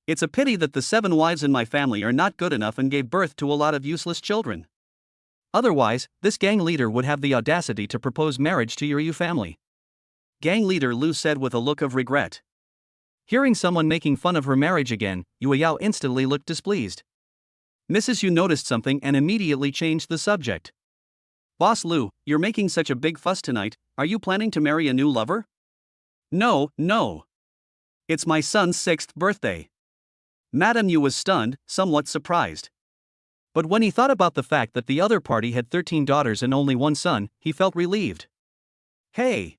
It's a pity that the 7 wives in my family are not good enough and gave birth to a lot of useless children. Otherwise, this gang leader would have the audacity to propose marriage to your Yu family. Gang leader Lu said with a look of regret. Hearing someone making fun of her marriage again, Yu Yao instantly looked displeased. Mrs. Yu noticed something and immediately changed the subject. Boss Lu, you're making such a big fuss tonight, are you planning to marry a new lover? No. It's my son's 6th birthday. Madam Yu was stunned, somewhat surprised. But when he thought about the fact that the other party had 13 daughters and only 1 son, he felt relieved. Hey!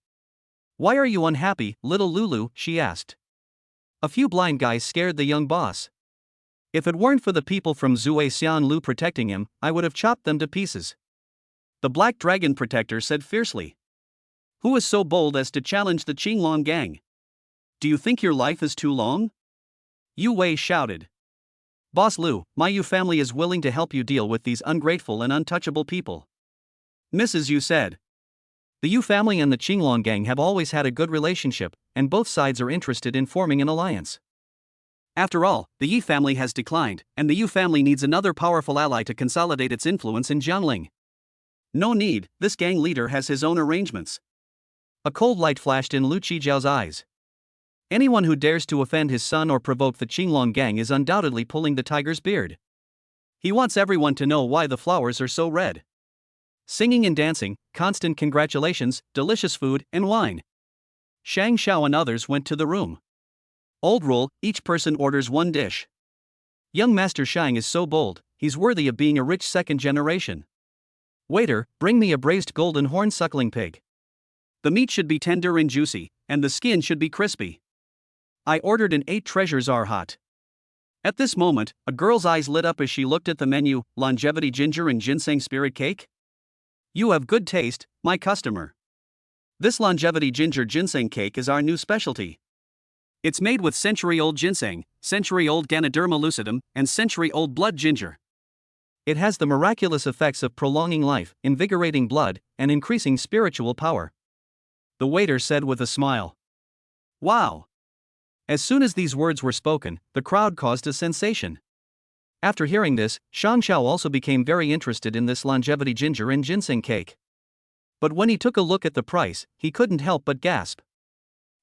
Why are you unhappy, little Lulu? She asked. A few blind guys scared the young boss. If it weren't for the people from Zui Xianlu protecting him, I would have chopped them to pieces. The Black Dragon Protector said fiercely. Who is so bold as to challenge the Qinglong gang? Do you think your life is too long? Yu Wei shouted. Boss Lu, my Yu family is willing to help you deal with these ungrateful and untouchable people. Mrs. Yu said. The Yu family and the Qinglong gang have always had a good relationship, and both sides are interested in forming an alliance. After all, the Yi family has declined, and the Yu family needs another powerful ally to consolidate its influence in Jiangling. No need, this gang leader has his own arrangements. A cold light flashed in Lu Qijiao's eyes. Anyone who dares to offend his son or provoke the Qinglong gang is undoubtedly pulling the tiger's beard. He wants everyone to know why the flowers are so red. Singing and dancing, constant congratulations, delicious food, and wine. Shang Xiao and others went to the room. Old rule, each person orders 1 dish. Young Master Shang is so bold, he's worthy of being a rich 2nd generation. Waiter, bring me a braised golden horn suckling pig. The meat should be tender and juicy, and the skin should be crispy. I ordered an 8 treasures are hot. At this moment, a girl's eyes lit up as she looked at the menu, longevity ginger and ginseng spirit cake. You have good taste, my customer. This longevity ginseng cake is our new specialty. It's made with century-old ginseng, century-old Ganoderma lucidum, and century-old blood ginger. It has the miraculous effects of prolonging life, invigorating blood, and increasing spiritual power. The waiter said with a smile. Wow! As soon as these words were spoken, the crowd caused a sensation. After hearing this, Shang Xiao also became very interested in this longevity ginger and ginseng cake. But when he took a look at the price, he couldn't help but gasp.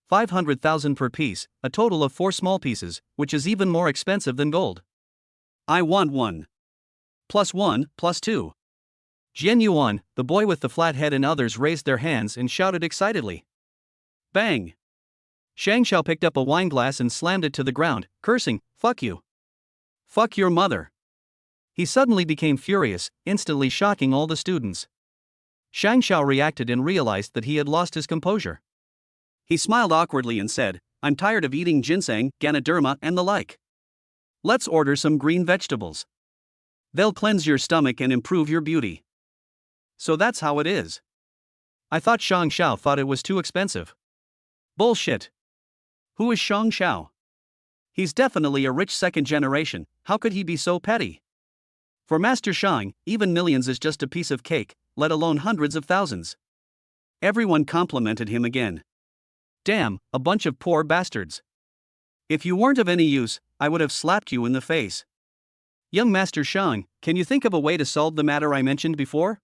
500,000 per piece, a total of 4 small pieces, which is even more expensive than gold. I want one. Plus 1, plus 2. Jian Yuan, the boy with the flat head, and others raised their hands and shouted excitedly. Bang! Shang Xiao picked up a wineglass and slammed it to the ground, cursing, "Fuck you. Fuck your mother." He suddenly became furious, instantly shocking all the students. Shang Xiao reacted and realized that he had lost his composure. He smiled awkwardly and said, "I'm tired of eating ginseng, ganoderma, and the like. Let's order some green vegetables. They'll cleanse your stomach and improve your beauty." So that's how it is. I thought Shang Xiao thought it was too expensive. Bullshit. Who is Shang Xiao? He's definitely a rich second generation. How could he be so petty? For Master Shang, even millions is just a piece of cake, let alone hundreds of thousands. Everyone complimented him again. Damn, a bunch of poor bastards. If you weren't of any use, I would have slapped you in the face. Young Master Shang, can you think of a way to solve the matter I mentioned before?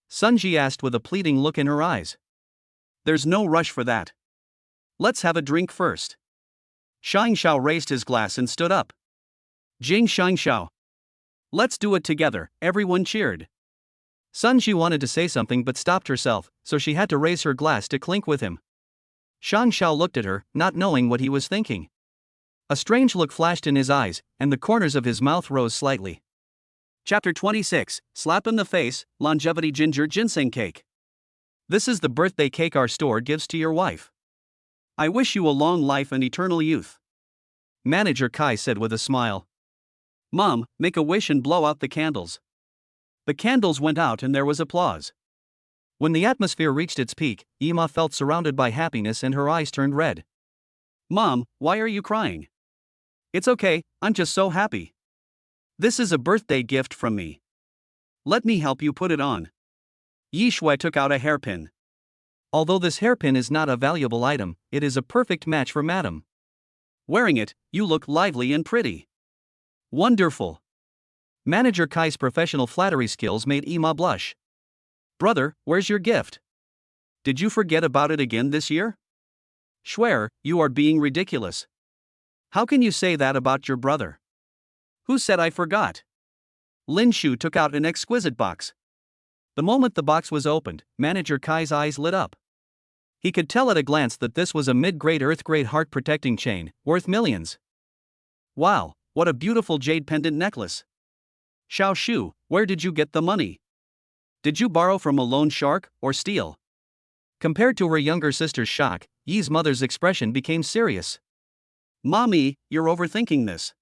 Sun Ji asked with a pleading look in her eyes. There's no rush for that. Let's have a drink first. Shang Xiao raised his glass and stood up. Jing Shang Xiao. Let's do it together, everyone cheered. Sun Ji wanted to say something but stopped herself, so she had to raise her glass to clink with him. Shang Xiao looked at her, not knowing what he was thinking. A strange look flashed in his eyes, and the corners of his mouth rose slightly. Chapter 26, Slap in the Face, Longevity Ginger Ginseng Cake. This is the birthday cake our store gives to your wife. I wish you a long life and eternal youth. Manager Kai said with a smile. Mom, make a wish and blow out the candles. The candles went out and there was applause. When the atmosphere reached its peak, Emma felt surrounded by happiness and her eyes turned red. Mom, why are you crying? It's okay, I'm just so happy. This is a birthday gift from me. Let me help you put it on. Yi Shui took out a hairpin. Although this hairpin is not a valuable item, it is a perfect match for Madam. Wearing it, you look lively and pretty. Wonderful. Manager Kai's professional flattery skills made Emma blush. Brother, where's your gift? Did you forget about it again this year? Schwer, you are being ridiculous. How can you say that about your brother? Who said I forgot? Lin Shu took out an exquisite box. The moment the box was opened, Manager Kai's eyes lit up. He could tell at a glance that this was a mid-grade earth-grade heart-protecting chain, worth millions. Wow, what a beautiful jade pendant necklace. Xiao Shu, where did you get the money? Did you borrow from a loan shark, or steal? Compared to her younger sister's shock, Yi's mother's expression became serious. Mommy, you're overthinking this.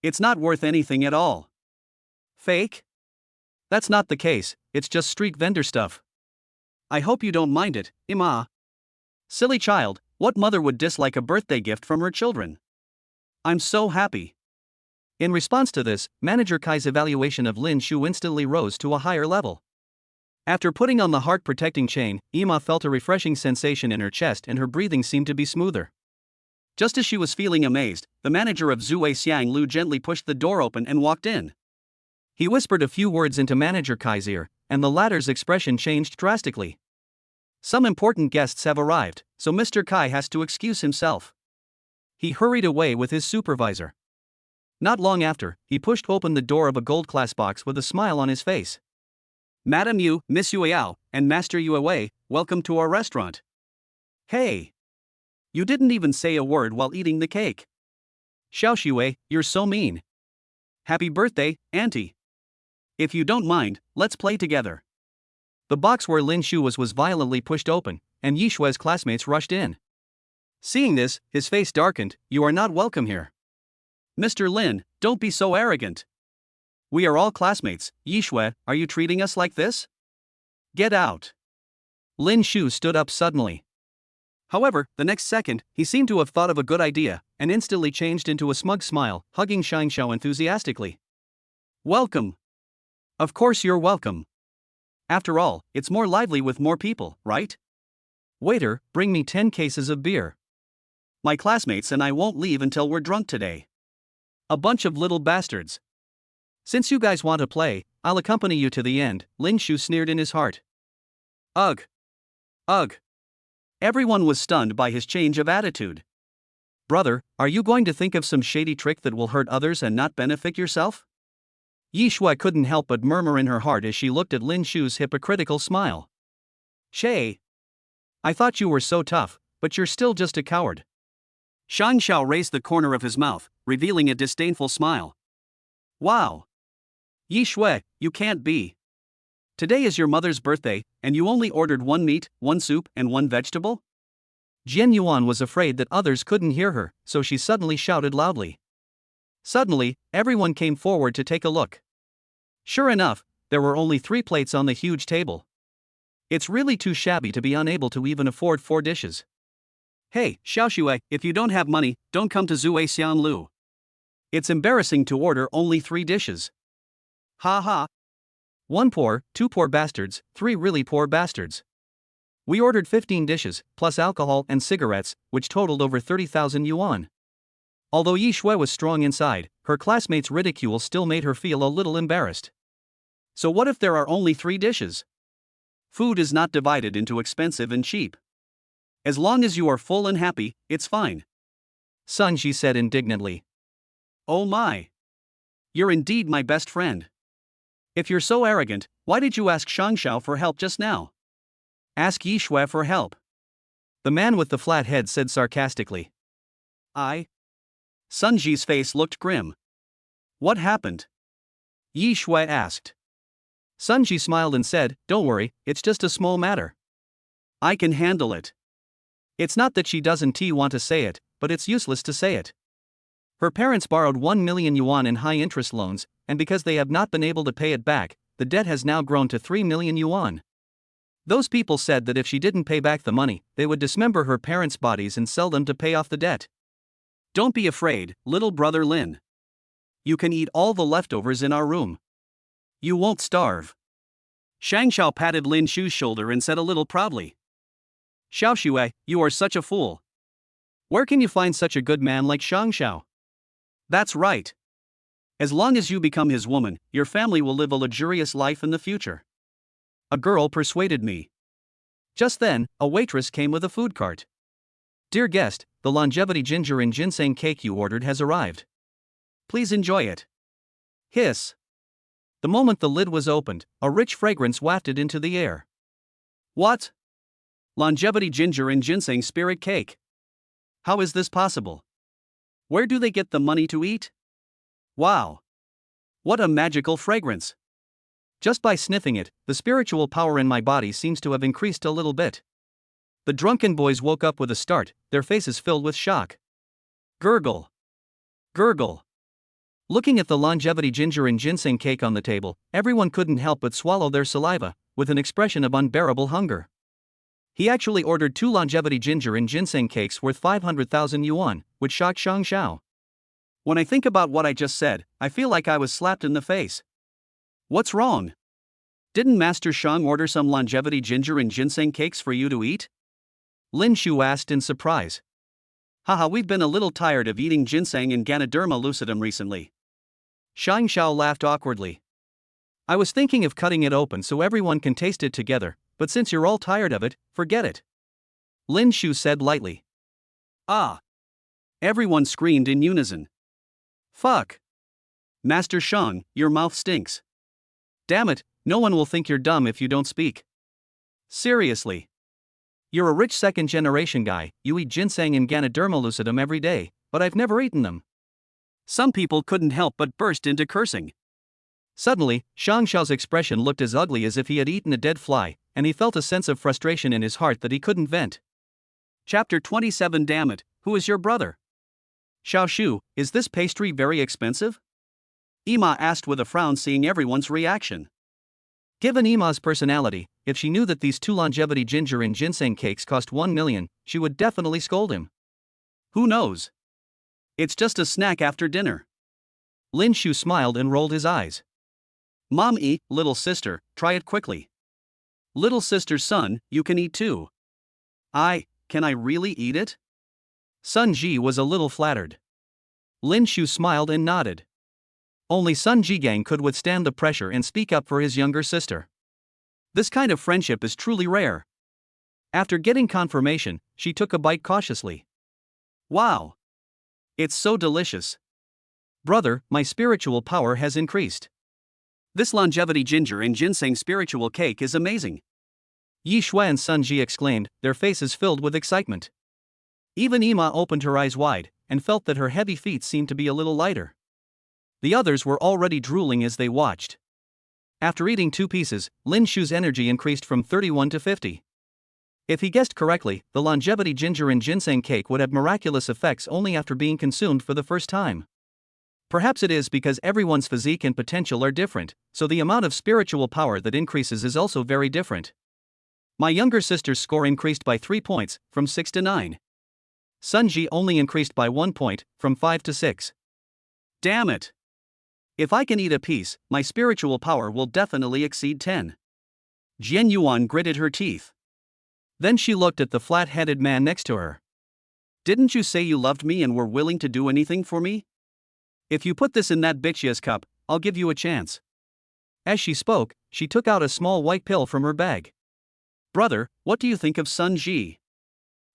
It's not worth anything at all. Fake? That's not the case, it's just street vendor stuff. I hope you don't mind it, Emma. Silly child, what mother would dislike a birthday gift from her children? I'm so happy. In response to this, Manager Kai's evaluation of Lin Shu instantly rose to a higher level. After putting on the heart-protecting chain, Emma felt a refreshing sensation in her chest and her breathing seemed to be smoother. Just as she was feeling amazed, the manager of Zhuwei Xiang Lu gently pushed the door open and walked in. He whispered a few words into Manager Kai's ear, and the latter's expression changed drastically. Some important guests have arrived, so Mr. Kai has to excuse himself. He hurried away with his supervisor. Not long after, he pushed open the door of a gold-class box with a smile on his face. Madam Yu, Miss Yueyao, and Master Yuewei, welcome to our restaurant. Hey! You didn't even say a word while eating the cake. Xiao Shui, you're so mean. Happy birthday, Auntie. If you don't mind, let's play together. The box where Lin Shu was violently pushed open, and Yi Shui's classmates rushed in. Seeing this, his face darkened. You are not welcome here. Mr. Lin, don't be so arrogant. We are all classmates. Yi Shui, are you treating us like this? Get out. Lin Shu stood up suddenly. However, the next second, he seemed to have thought of a good idea, and instantly changed into a smug smile, hugging Shang Xiao enthusiastically. Welcome. Of course you're welcome. After all, it's more lively with more people, right? Waiter, bring me 10 cases of beer. My classmates and I won't leave until we're drunk today. A bunch of little bastards. Since you guys want to play, I'll accompany you to the end, Lin Shu sneered in his heart. Ugh. Ugh. Everyone was stunned by his change of attitude. Brother, are you going to think of some shady trick that will hurt others and not benefit yourself? Yi Shui couldn't help but murmur in her heart as she looked at Lin Shu's hypocritical smile. Shay. I thought you were so tough, but you're still just a coward. Shang Xiao raised the corner of his mouth, revealing a disdainful smile. Wow. Yi Shui, you can't be. Today is your mother's birthday, and you only ordered one meat, one soup, and one vegetable? Jian Yuan was afraid that others couldn't hear her, so she suddenly shouted loudly. Suddenly, everyone came forward to take a look. Sure enough, there were only 3 plates on the huge table. It's really too shabby to be unable to even afford 4 dishes. Hey, Xiaoshui, if you don't have money, don't come to Zui Xianlu. It's embarrassing to order only 3 dishes. Ha ha. 1 poor, 2 poor bastards, 3 really poor bastards. We ordered 15 dishes, plus alcohol and cigarettes, which totaled over 30,000 yuan. Although Yi Shui was strong inside, her classmates' ridicule still made her feel a little embarrassed. So what if there are only 3 dishes? Food is not divided into expensive and cheap. As long as you are full and happy, it's fine. Sun Ji said indignantly. Oh my. You're indeed my best friend. If you're so arrogant, why did you ask Shang Xiao for help just now? Ask Yi Shui for help. The man with the flat head said sarcastically. Sun Ji's face looked grim. What happened? Yi Shui asked. Sun Ji smiled and said, Don't worry, it's just a small matter. I can handle it. It's not that she doesn't want to say it, but it's useless to say it. Her parents borrowed 1 million yuan in high-interest loans, and because they have not been able to pay it back, the debt has now grown to 3 million yuan. Those people said that if she didn't pay back the money, they would dismember her parents' bodies and sell them to pay off the debt. Don't be afraid, little brother Lin. You can eat all the leftovers in our room. You won't starve. Shang Xiao patted Lin Shu's shoulder and said a little proudly. Xiaoshui, you are such a fool. Where can you find such a good man like Shang Xiao? That's right. As long as you become his woman, your family will live a luxurious life in the future. A girl persuaded me. Just then, a waitress came with a food cart. Dear guest, the longevity ginger and ginseng cake you ordered has arrived. Please enjoy it. Hiss. The moment the lid was opened, a rich fragrance wafted into the air. What? Longevity ginger and ginseng spirit cake. How is this possible? Where do they get the money to eat? Wow. What a magical fragrance. Just by sniffing it, the spiritual power in my body seems to have increased a little bit. The drunken boys woke up with a start, their faces filled with shock. Gurgle. Gurgle. Looking at the longevity ginger and ginseng cake on the table, everyone couldn't help but swallow their saliva, with an expression of unbearable hunger. He actually ordered 2 longevity ginger and ginseng cakes worth 500,000 yuan, which shocked Shang Xiao. When I think about what I just said, I feel like I was slapped in the face. What's wrong? Didn't Master Shang order some longevity ginger and ginseng cakes for you to eat? Lin Shu asked in surprise. Haha, we've been a little tired of eating ginseng and Ganoderma lucidum recently. Shang Xiao laughed awkwardly. I was thinking of cutting it open so everyone can taste it together, but since you're all tired of it, forget it. Lin Shu said lightly. Ah! Everyone screamed in unison. Fuck! Master Shang, your mouth stinks. Damn it, no one will think you're dumb if you don't speak. Seriously. You're a rich second-generation guy, you eat ginseng and Ganoderma lucidum every day, but I've never eaten them. Some people couldn't help but burst into cursing. Suddenly, Shang Xiao's expression looked as ugly as if he had eaten a dead fly, and he felt a sense of frustration in his heart that he couldn't vent. Chapter 27. Damn it, who is your brother? Xiao Shu, is this pastry very expensive? Ima asked with a frown, seeing everyone's reaction. Given Ima's personality, if she knew that these 2 longevity ginger and ginseng cakes cost 1 million, she would definitely scold him. Who knows? It's just a snack after dinner. Lin Shu smiled and rolled his eyes. Mom-y, little sister, try it quickly. Little sister's son, you can eat too. Can I really eat it? Sun Ji was a little flattered. Lin Shu smiled and nodded. Only Sun Jigang could withstand the pressure and speak up for his younger sister. This kind of friendship is truly rare. After getting confirmation, she took a bite cautiously. Wow! It's so delicious. Brother, my spiritual power has increased. This longevity ginger and ginseng spiritual cake is amazing. Yi Shui and Sun Ji exclaimed, their faces filled with excitement. Even Ima opened her eyes wide, and felt that her heavy feet seemed to be a little lighter. The others were already drooling as they watched. After eating 2 pieces, Lin Shu's energy increased from 31 to 50. If he guessed correctly, the longevity ginger and ginseng cake would have miraculous effects only after being consumed for the first time. Perhaps it is because everyone's physique and potential are different, so the amount of spiritual power that increases is also very different. My younger sister's score increased by 3 points, from 6 to 9. Sunji only increased by 1 point, from 5 to 6. Damn it! If I can eat a piece, my spiritual power will definitely exceed 10. Jian Yuan gritted her teeth. Then she looked at the flat-headed man next to her. Didn't you say you loved me and were willing to do anything for me? If you put this in that bitch's cup, I'll give you a chance. As she spoke, she took out a small white pill from her bag. Brother, what do you think of Sun Ji?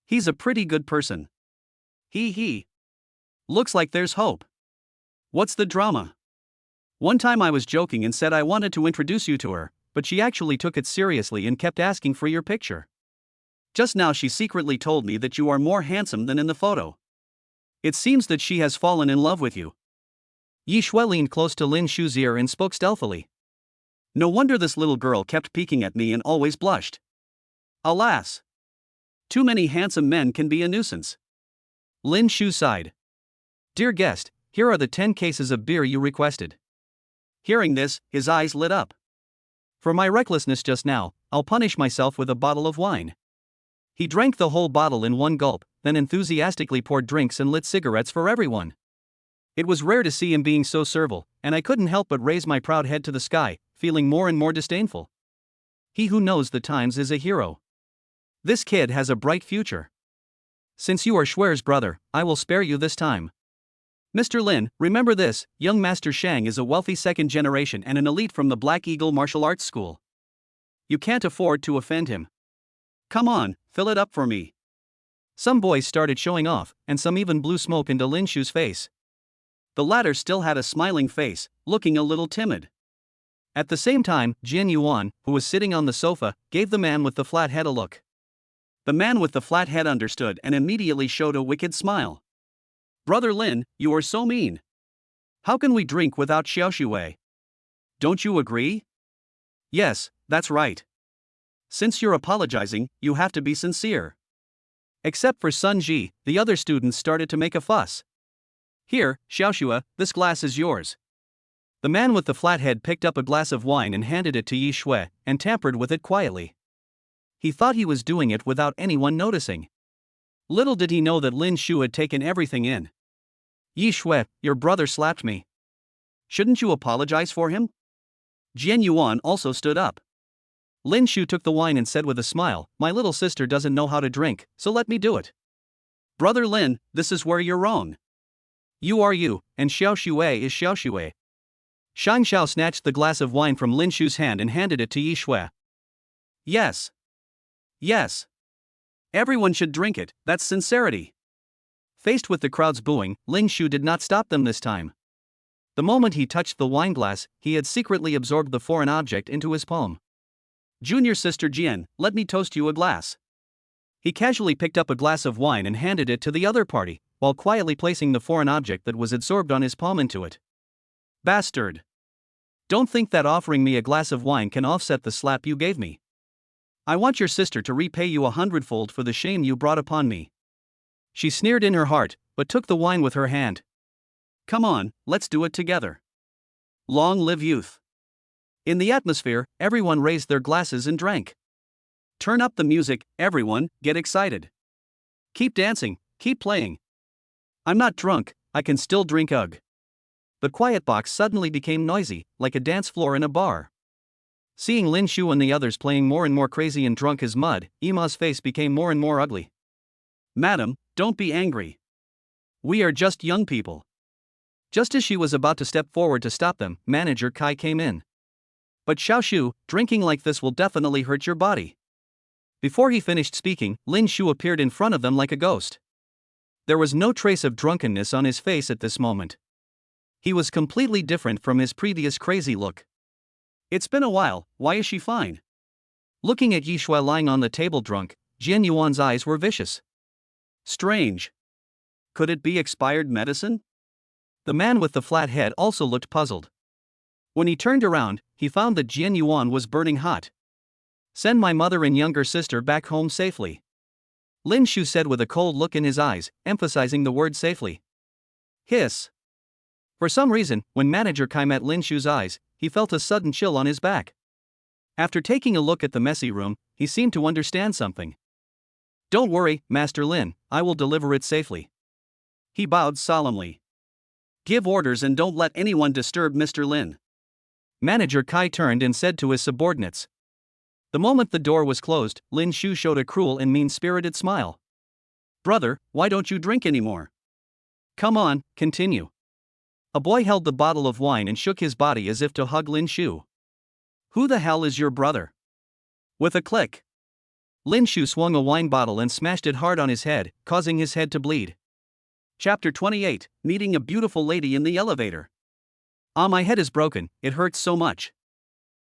He's a pretty good person. He. Looks like there's hope. What's the drama? One time I was joking and said I wanted to introduce you to her, but she actually took it seriously and kept asking for your picture. Just now she secretly told me that you are more handsome than in the photo. It seems that she has fallen in love with you. Yi Shui leaned close to Lin Shu's ear and spoke stealthily. No wonder this little girl kept peeking at me and always blushed. Alas! Too many handsome men can be a nuisance. Lin Shu sighed. Dear guest, here are the 10 cases of beer you requested. Hearing this, his eyes lit up. For my recklessness just now, I'll punish myself with a bottle of wine. He drank the whole bottle in one gulp, then enthusiastically poured drinks and lit cigarettes for everyone. It was rare to see him being so servile, and I couldn't help but raise my proud head to the sky, feeling more and more disdainful. He who knows the times is a hero. This kid has a bright future. Since you are Shui's brother, I will spare you this time. Mr. Lin, remember this, young Master Shang is a wealthy second generation and an elite from the Black Eagle Martial Arts School. You can't afford to offend him. Come on, fill it up for me. Some boys started showing off, and some even blew smoke into Lin Shu's face. The latter still had a smiling face, looking a little timid. At the same time, Jian Yuan, who was sitting on the sofa, gave the man with the flat head a look. The man with the flat head understood and immediately showed a wicked smile. Brother Lin, you are so mean. How can we drink without xiaoshui? Don't you agree? Yes, that's right. Since you're apologizing, you have to be sincere. Except for Sun Ji, the other students started to make a fuss. Here, xiaoxue, this glass is yours. The man with the flat head picked up a glass of wine and handed it to Yi Shui, and tampered with it quietly. He thought he was doing it without anyone noticing. Little did he know that Lin Shu had taken everything in. Yi Shui, your brother slapped me. Shouldn't you apologize for him? Jian Yuan also stood up. Lin Shu took the wine and said with a smile, my little sister doesn't know how to drink, so let me do it. Brother Lin, this is where you're wrong. You are you, and xiaoshui is xiaoshui. Shang Xiao snatched the glass of wine from Lin Shu's hand and handed it to Yi Shui. Yes. Yes. Everyone should drink it, that's sincerity. Faced with the crowd's booing, Lin Shu did not stop them this time. The moment he touched the wine glass, he had secretly absorbed the foreign object into his palm. Junior sister Jian, let me toast you a glass. He casually picked up a glass of wine and handed it to the other party, while quietly placing the foreign object that was absorbed on his palm into it. Bastard! Don't think that offering me a glass of wine can offset the slap you gave me. I want your sister to repay you 100-fold for the shame you brought upon me. She sneered in her heart, but took the wine with her hand. Come on, let's do it together. Long live youth. In the atmosphere, everyone raised their glasses and drank. Turn up the music, everyone, get excited. Keep dancing, keep playing. I'm not drunk, I can still drink ugh. The quiet box suddenly became noisy, like a dance floor in a bar. Seeing Lin Shu and the others playing more and more crazy and drunk as mud, Ima's face became more and more ugly. Madam, don't be angry. We are just young people. Just as she was about to step forward to stop them, Manager Kai came in. But Xiaoshu, drinking like this will definitely hurt your body. Before he finished speaking, Lin Shu appeared in front of them like a ghost. There was no trace of drunkenness on his face at this moment. He was completely different from his previous crazy look. It's been a while, why is she fine? Looking at Yi Shui lying on the table drunk, Jian Yuan's eyes were vicious. Strange. Could it be expired medicine? The man with the flat head also looked puzzled. When he turned around, he found that Jian Yuan was burning hot. Send my mother and younger sister back home safely. Lin Shu said with a cold look in his eyes, emphasizing the word safely. Hiss. For some reason, when Manager Kai met Lin Shu's eyes, he felt a sudden chill on his back. After taking a look at the messy room, he seemed to understand something. Don't worry, Master Lin, I will deliver it safely. He bowed solemnly. Give orders and don't let anyone disturb Mr. Lin. Manager Kai turned and said to his subordinates. The moment the door was closed, Lin Shu showed a cruel and mean-spirited smile. Brother, why don't you drink anymore? Come on, continue. A boy held the bottle of wine and shook his body as if to hug Lin Shu. Who the hell is your brother? With a click, Lin Shu swung a wine bottle and smashed it hard on his head, causing his head to bleed. Chapter 28, Meeting a Beautiful Lady in the Elevator. Ah, my head is broken, it hurts so much.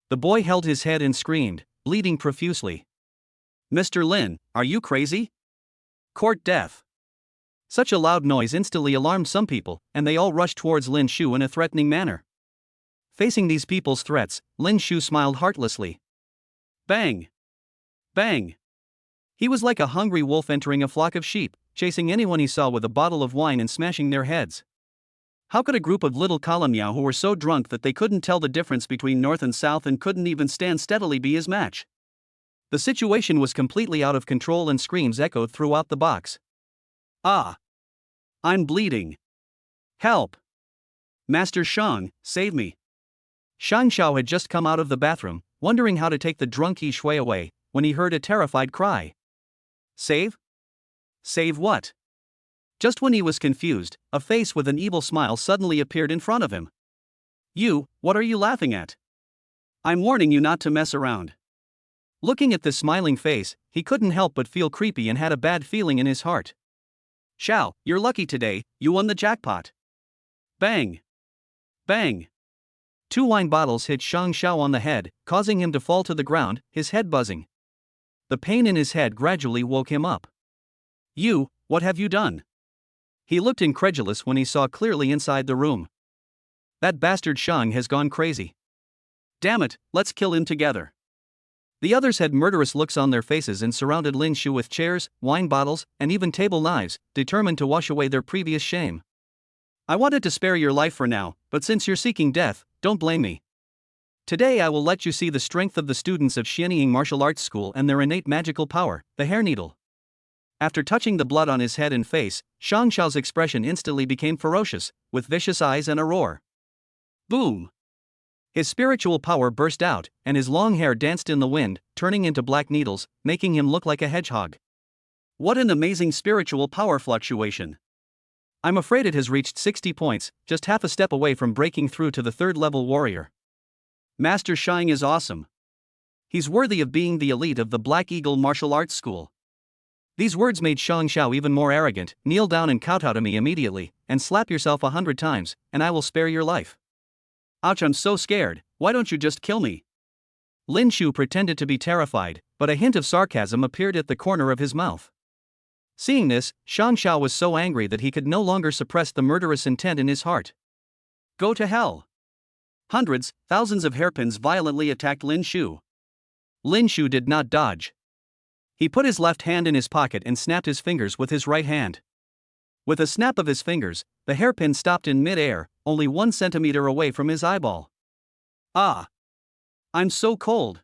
The boy held his head and screamed, bleeding profusely. Mr. Lin, are you crazy? Court death. Such a loud noise instantly alarmed some people, and they all rushed towards Lin Shu in a threatening manner. Facing these people's threats, Lin Shu smiled heartlessly. Bang! Bang! He was like a hungry wolf entering a flock of sheep, chasing anyone he saw with a bottle of wine and smashing their heads. How could a group of little Kalanyao who were so drunk that they couldn't tell the difference between north and south and couldn't even stand steadily be his match? The situation was completely out of control and screams echoed throughout the box. Ah! I'm bleeding. Help! Master Shang, save me. Shang Xiao had just come out of the bathroom, wondering how to take the drunk Yi Shui away, when he heard a terrified cry. Save? Save what? Just when he was confused, a face with an evil smile suddenly appeared in front of him. You, what are you laughing at? I'm warning you not to mess around. Looking at this smiling face, he couldn't help but feel creepy and had a bad feeling in his heart. Xiao, you're lucky today, you won the jackpot. Bang! Bang! 2 wine bottles hit Shang Xiao on the head, causing him to fall to the ground, his head buzzing. The pain in his head gradually woke him up. You, what have you done? He looked incredulous when he saw clearly inside the room. That bastard Shang has gone crazy. Damn it, let's kill him together. The others had murderous looks on their faces and surrounded Lin Shu with chairs, wine bottles, and even table knives, determined to wash away their previous shame. I wanted to spare your life for now, but since you're seeking death, don't blame me. Today I will let you see the strength of the students of Xianying Martial Arts School and their innate magical power, the hair needle. After touching the blood on his head and face, Shang Xiao's expression instantly became ferocious, with vicious eyes and a roar. Boom! His spiritual power burst out, and his long hair danced in the wind, turning into black needles, making him look like a hedgehog. What an amazing spiritual power fluctuation! I'm afraid it has reached 60 points, just half a step away from breaking through to the 3rd level warrior. Master Shang is awesome. He's worthy of being the elite of the Black Eagle Martial Arts School. These words made Shang Xiao even more arrogant. Kneel down and kowtow to me immediately, and slap yourself 100 times, and I will spare your life. Ouch, I'm so scared, why don't you just kill me? Lin Shu pretended to be terrified, but a hint of sarcasm appeared at the corner of his mouth. Seeing this, Shang Xiao was so angry that he could no longer suppress the murderous intent in his heart. Go to hell! Hundreds, thousands of hairpins violently attacked Lin Shu. Lin Shu did not dodge. He put his left hand in his pocket and snapped his fingers with his right hand. With a snap of his fingers, the hairpin stopped in mid-air, only 1 centimeter away from his eyeball. Ah! I'm so cold.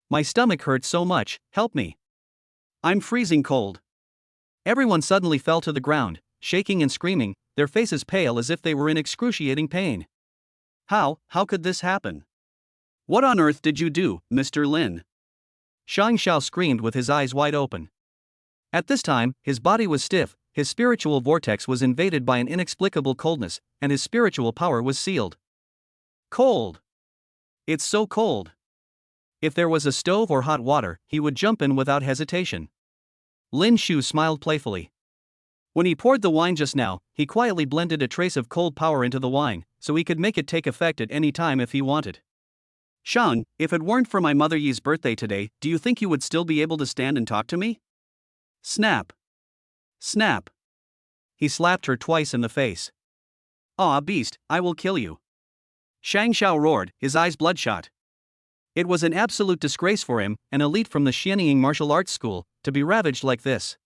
My stomach hurts so much, help me. I'm freezing cold. Everyone suddenly fell to the ground, shaking and screaming, their faces pale as if they were in excruciating pain. How could this happen? What on earth did you do, Mr. Lin? Shang Xiao screamed with his eyes wide open. At this time, his body was stiff, his spiritual vortex was invaded by an inexplicable coldness, and his spiritual power was sealed. Cold. It's so cold. If there was a stove or hot water, he would jump in without hesitation. Lin Shu smiled playfully. When he poured the wine just now, he quietly blended a trace of cold power into the wine, so he could make it take effect at any time if he wanted. Shang, if it weren't for my mother Yi's birthday today, do you think you would still be able to stand and talk to me? Snap. Snap. He slapped her twice in the face. Aw, beast, I will kill you. Shang Xiao roared, his eyes bloodshot. It was an absolute disgrace for him, an elite from the Xianying martial arts school, to be ravaged like this.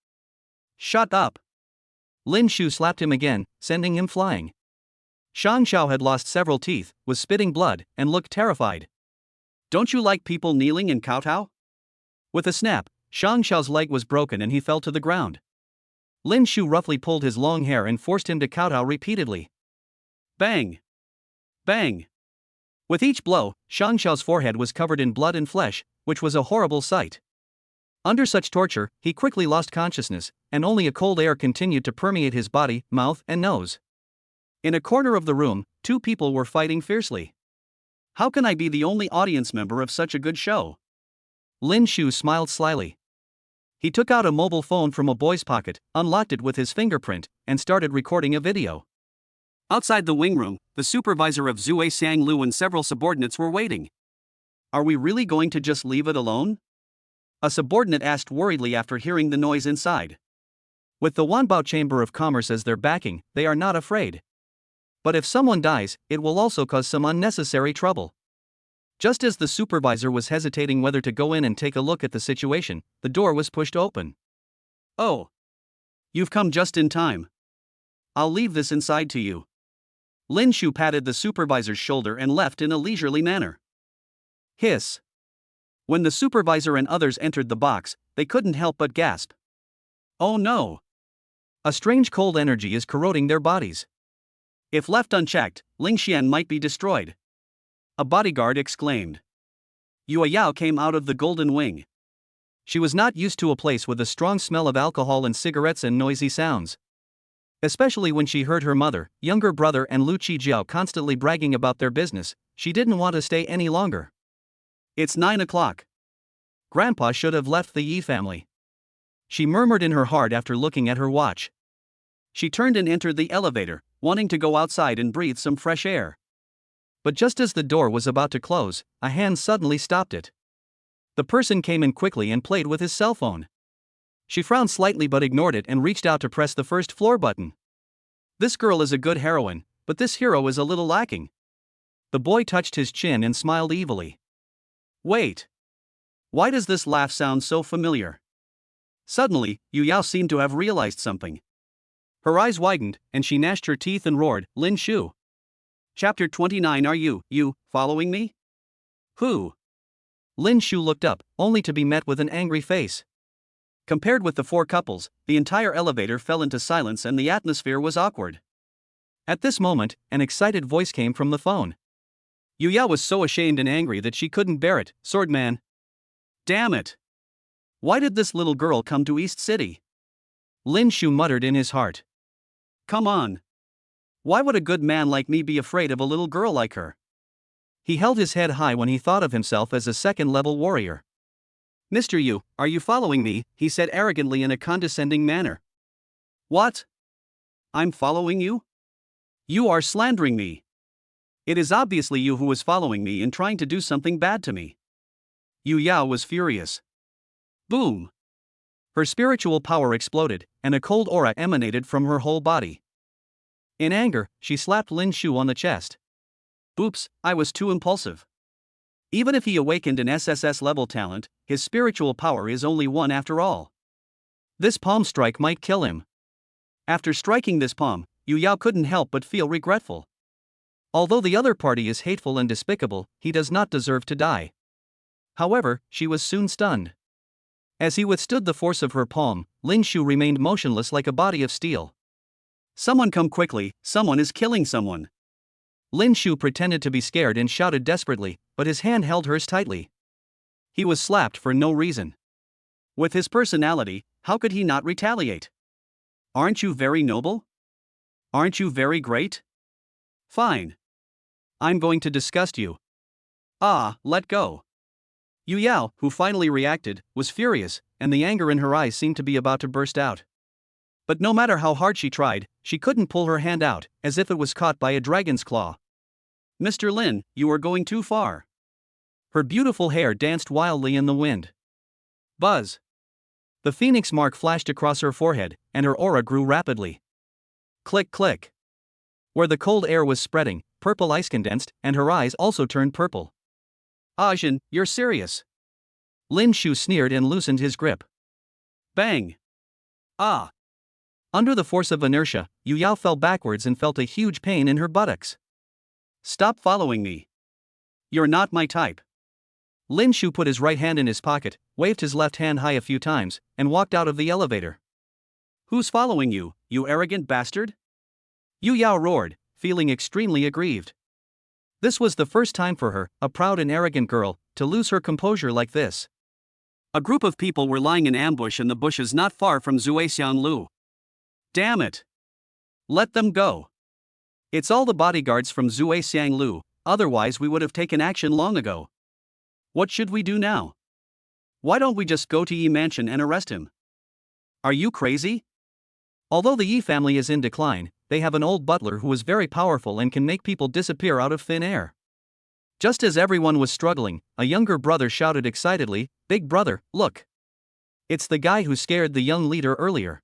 Shut up. Lin Shu slapped him again, sending him flying. Shang Xiao had lost several teeth, was spitting blood, and looked terrified. Don't you like people kneeling and kowtow? With a snap, Shang Xiao's leg was broken and he fell to the ground. Lin Shu roughly pulled his long hair and forced him to kowtow repeatedly. Bang! Bang! With each blow, Shang Xiao's forehead was covered in blood and flesh, which was a horrible sight. Under such torture, he quickly lost consciousness, and only a cold air continued to permeate his body, mouth, and nose. In a corner of the room, two people were fighting fiercely. How can I be the only audience member of such a good show? Lin Shu smiled slyly. He took out a mobile phone from a boy's pocket, unlocked it with his fingerprint, and started recording a video. Outside the wing room, the supervisor of Zue Xiang Lu and several subordinates were waiting. Are we really going to just leave it alone? A subordinate asked worriedly after hearing the noise inside. With the Wanbao Chamber of Commerce as their backing, they are not afraid. But if someone dies, it will also cause some unnecessary trouble. Just as the supervisor was hesitating whether to go in and take a look at the situation, the door was pushed open. Oh. You've come just in time. I'll leave this inside to you. Lin Shu patted the supervisor's shoulder and left in a leisurely manner. Hiss. When the supervisor and others entered the box, they couldn't help but gasp. Oh no! A strange cold energy is corroding their bodies. If left unchecked, Ling Xian might be destroyed. A bodyguard exclaimed. Yue Yao came out of the golden wing. She was not used to a place with a strong smell of alcohol and cigarettes and noisy sounds. Especially when she heard her mother, younger brother and Lu Qijiao constantly bragging about their business, she didn't want to stay any longer. It's 9 o'clock. Grandpa should have left the Yi family. She murmured in her heart after looking at her watch. She turned and entered the elevator, wanting to go outside and breathe some fresh air. But just as the door was about to close, a hand suddenly stopped it. The person came in quickly and played with his cell phone. She frowned slightly but ignored it and reached out to press the first floor button. This girl is a good heroine, but this hero is a little lacking. The boy touched his chin and smiled evilly. Wait. Why does this laugh sound so familiar? Suddenly, Yu Yao seemed to have realized something. Her eyes widened, and she gnashed her teeth and roared, Lin Shu. Chapter 29. Are you following me? Who? Lin Shu looked up, only to be met with an angry face. Compared with the four couples, the entire elevator fell into silence and the atmosphere was awkward. At this moment, an excited voice came from the phone. Yu Yao was so ashamed and angry that she couldn't bear it. Swordman. Damn it! Why did this little girl come to East City? Lin Shu muttered in his heart. Come on. Why would a good man like me be afraid of a little girl like her? He held his head high when he thought of himself as a second-level warrior. Mr. Yu, are you following me? He said arrogantly in a condescending manner. What? I'm following you? You are slandering me. It is obviously you who is following me and trying to do something bad to me. Yu Yao was furious. Boom! Her spiritual power exploded, and a cold aura emanated from her whole body. In anger, she slapped Lin Shu on the chest. Oops, I was too impulsive. Even if he awakened an SSS-level talent, his spiritual power is only 1 after all. This palm strike might kill him. After striking this palm, Yu Yao couldn't help but feel regretful. Although the other party is hateful and despicable, he does not deserve to die. However, she was soon stunned. As he withstood the force of her palm, Lin Shu remained motionless like a body of steel. Someone come quickly, someone is killing someone. Lin Shu pretended to be scared and shouted desperately, but his hand held hers tightly. He was slapped for no reason. With his personality, how could he not retaliate? Aren't you very noble? Aren't you very great? Fine. I'm going to disgust you. Ah, let go. Yu Yao, who finally reacted, was furious, and the anger in her eyes seemed to be about to burst out. But no matter how hard she tried, she couldn't pull her hand out, as if it was caught by a dragon's claw. Mr. Lin, you are going too far. Her beautiful hair danced wildly in the wind. Buzz. The phoenix mark flashed across her forehead, and her aura grew rapidly. Click click. Where the cold air was spreading, purple ice condensed, and her eyes also turned purple. Ajin, you're serious. Lin Shu sneered and loosened his grip. Bang. Ah. Under the force of inertia, Yu Yao fell backwards and felt a huge pain in her buttocks. Stop following me. You're not my type. Lin Shu put his right hand in his pocket, waved his left hand high a few times, and walked out of the elevator. Who's following you, you arrogant bastard? Yu Yao roared, feeling extremely aggrieved. This was the first time for her, a proud and arrogant girl, to lose her composure like this. A group of people were lying in ambush in the bushes not far from Zuexianglu. Damn it! Let them go. It's all the bodyguards from Zuexianglu, otherwise we would have taken action long ago. What should we do now? Why don't we just go to Yi Mansion and arrest him? Are you crazy? Although the Yi family is in decline, they have an old butler who is very powerful and can make people disappear out of thin air. Just as everyone was struggling, a younger brother shouted excitedly, "Big brother, look! It's the guy who scared the young leader earlier.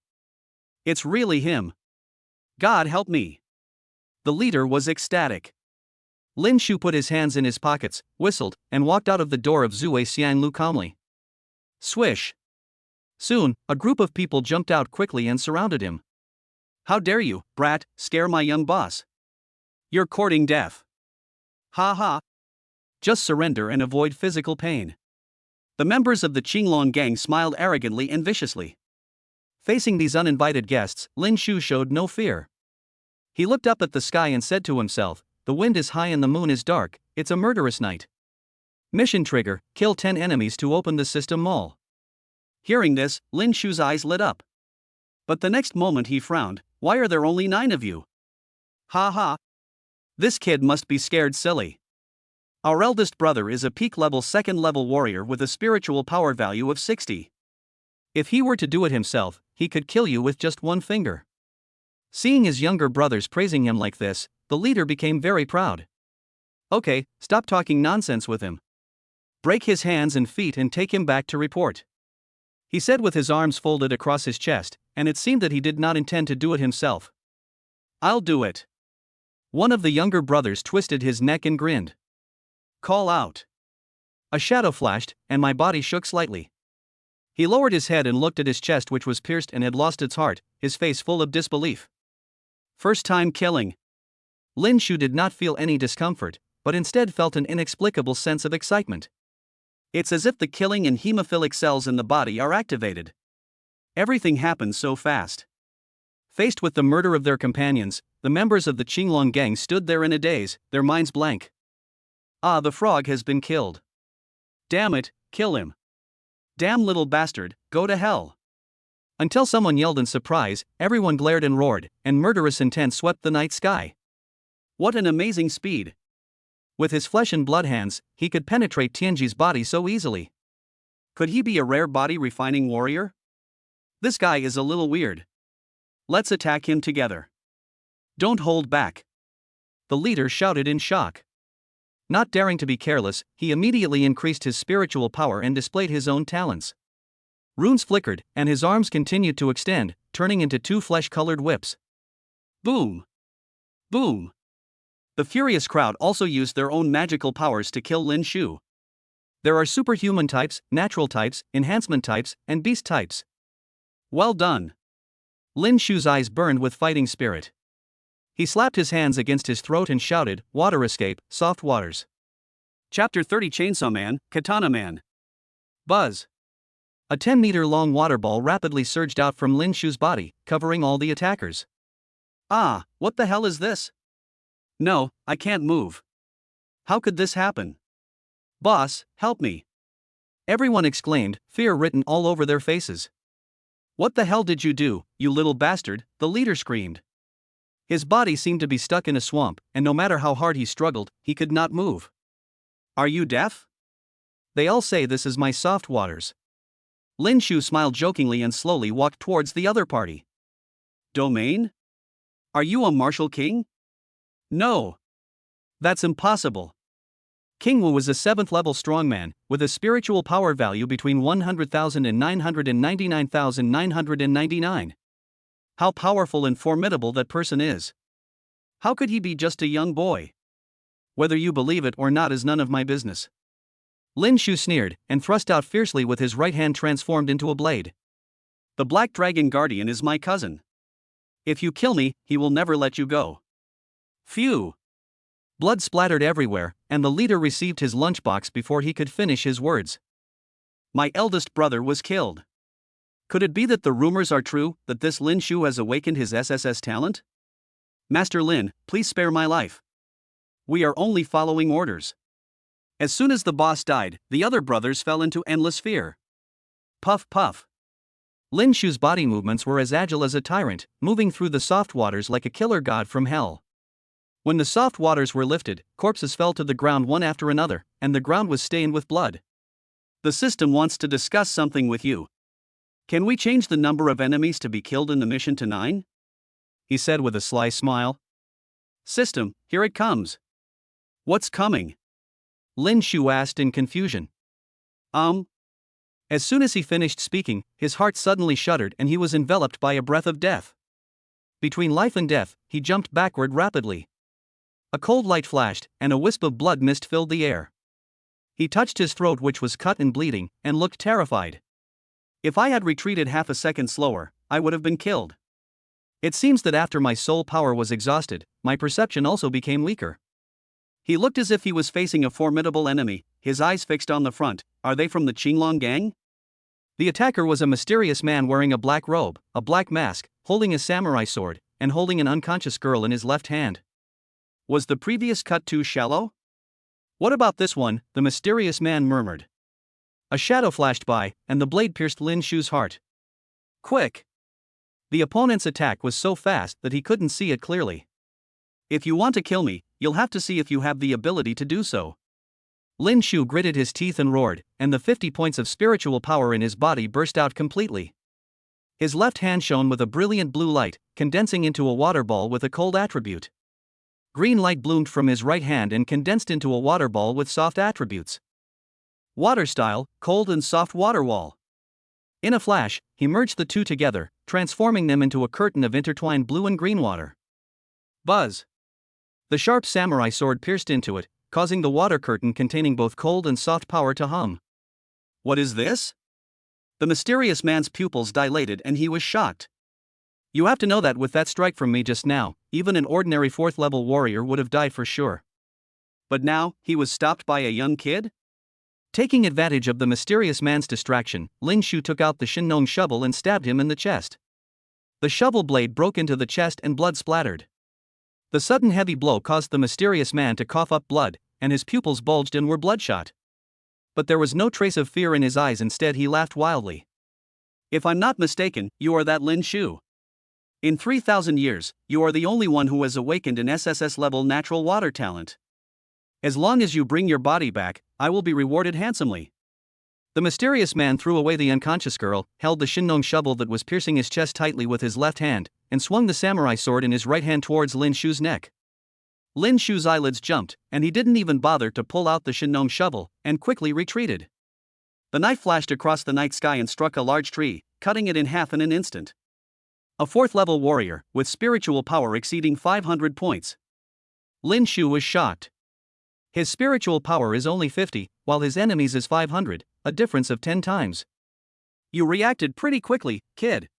It's really him. God help me." The leader was ecstatic. Lin Shu put his hands in his pockets, whistled, and walked out of the door of Zuexianglu calmly. Swish. Soon, a group of people jumped out quickly and surrounded him. How dare you, brat, scare my young boss? You're courting death. Ha ha. Just surrender and avoid physical pain. The members of the Qinglong gang smiled arrogantly and viciously. Facing these uninvited guests, Lin Shu showed no fear. He looked up at the sky and said to himself, "The wind is high and the moon is dark, it's a murderous night. Mission trigger, kill 10 enemies to open the system mall." Hearing this, Lin Shu's eyes lit up. But the next moment he frowned. Why are there only 9 of you? Ha ha. This kid must be scared silly. Our eldest brother is a peak level 2nd level warrior with a spiritual power value of 60. If he were to do it himself, he could kill you with just one finger. Seeing his younger brothers praising him like this, the leader became very proud. Okay, stop talking nonsense with him. Break his hands and feet and take him back to report. He said with his arms folded across his chest, and it seemed that he did not intend to do it himself. I'll do it. One of the younger brothers twisted his neck and grinned. Call out. A shadow flashed, and my body shook slightly. He lowered his head and looked at his chest, which was pierced and had lost its heart, his face full of disbelief. First time killing. Lin Shu did not feel any discomfort, but instead felt an inexplicable sense of excitement. It's as if the killing and hemophilic cells in the body are activated. Everything happens so fast. Faced with the murder of their companions, the members of the Qinglong gang stood there in a daze, their minds blank. Ah, the frog has been killed. Damn it, kill him. Damn little bastard, go to hell. Until someone yelled in surprise, everyone glared and roared, and murderous intent swept the night sky. What an amazing speed. With his flesh and blood hands, he could penetrate Tianji's body so easily. Could he be a rare body refining warrior? This guy is a little weird. Let's attack him together. Don't hold back. The leader shouted in shock. Not daring to be careless, he immediately increased his spiritual power and displayed his own talents. Runes flickered, and his arms continued to extend, turning into 2 flesh-colored whips. Boom! Boom! The furious crowd also used their own magical powers to kill Lin Shu. There are superhuman types, natural types, enhancement types, and beast types. Well done. Lin Shu's eyes burned with fighting spirit. He slapped his hands against his throat and shouted, "Water escape, soft waters." Chapter 30 Chainsaw Man, Katana Man. Buzz. A 10-meter-long water ball rapidly surged out from Lin Shu's body, covering all the attackers. Ah, what the hell is this? No, I can't move. How could this happen? Boss, help me. Everyone exclaimed, fear written all over their faces. "What the hell did you do, you little bastard?" the leader screamed. His body seemed to be stuck in a swamp, and no matter how hard he struggled, he could not move. "Are you deaf? They all say this is my soft waters." Lin Shu smiled jokingly and slowly walked towards the other party. "Domain? Are you a martial king?" "No. That's impossible." King Wu was a 7th level strongman, with a spiritual power value between 100,000 and 999,999. How powerful and formidable that person is. How could he be just a young boy? Whether you believe it or not is none of my business. Lin Shu sneered, and thrust out fiercely with his right hand transformed into a blade. "The Black Dragon Guardian is my cousin. If you kill me, he will never let you go." Phew! Blood splattered everywhere, and the leader received his lunchbox before he could finish his words. "My eldest brother was killed. Could it be that the rumors are true, that this Lin Shu has awakened his SSS talent? Master Lin, please spare my life. We are only following orders." As soon as the boss died, the other brothers fell into endless fear. Puff puff. Lin Shu's body movements were as agile as a tyrant, moving through the soft waters like a killer god from hell. When the soft waters were lifted, corpses fell to the ground one after another, and the ground was stained with blood. "The system wants to discuss something with you. Can we change the number of enemies to be killed in the mission to 9? He said with a sly smile. "System, here it comes." "What's coming?" Lin Shu asked in confusion. As soon as he finished speaking, his heart suddenly shuddered and he was enveloped by a breath of death. Between life and death, he jumped backward rapidly. A cold light flashed, and a wisp of blood mist filled the air. He touched his throat, which was cut and bleeding, and looked terrified. "If I had retreated half a second slower, I would have been killed. It seems that after my soul power was exhausted, my perception also became weaker." He looked as if he was facing a formidable enemy, his eyes fixed on the front. "Are they from the Qinglong gang?" The attacker was a mysterious man wearing a black robe, a black mask, holding a samurai sword, and holding an unconscious girl in his left hand. Was the previous cut too shallow? "What about this one?" the mysterious man murmured. A shadow flashed by, and the blade pierced Lin Shu's heart. Quick! The opponent's attack was so fast that he couldn't see it clearly. "If you want to kill me, you'll have to see if you have the ability to do so." Lin Shu gritted his teeth and roared, and the 50 points of spiritual power in his body burst out completely. His left hand shone with a brilliant blue light, condensing into a water ball with a cold attribute. Green light bloomed from his right hand and condensed into a water ball with soft attributes. Water style, cold and soft water wall. In a flash, he merged the two together, transforming them into a curtain of intertwined blue and green water. Buzz! The sharp samurai sword pierced into it, causing the water curtain containing both cold and soft power to hum. "What is this?" The mysterious man's pupils dilated and he was shocked. "You have to know that with that strike from me just now, even an ordinary 4th level warrior would have died for sure. But now, he was stopped by a young kid?" Taking advantage of the mysterious man's distraction, Lin Shu took out the Shinnong shovel and stabbed him in the chest. The shovel blade broke into the chest and blood splattered. The sudden heavy blow caused the mysterious man to cough up blood, and his pupils bulged and were bloodshot. But there was no trace of fear in his eyes, instead he laughed wildly. "If I'm not mistaken, you are that Lin Shu. In 3,000 years, you are the only one who has awakened an SSS-level natural water talent. As long as you bring your body back, I will be rewarded handsomely." The mysterious man threw away the unconscious girl, held the Shinnong shovel that was piercing his chest tightly with his left hand, and swung the samurai sword in his right hand towards Lin Shu's neck. Lin Shu's eyelids jumped, and he didn't even bother to pull out the Shinnong shovel, and quickly retreated. The knife flashed across the night sky and struck a large tree, cutting it in half in an instant. A 4th level warrior, with spiritual power exceeding 500 points. Lin Shu was shocked. His spiritual power is only 50, while his enemy's is 500, a difference of 10 times. "You reacted pretty quickly, kid.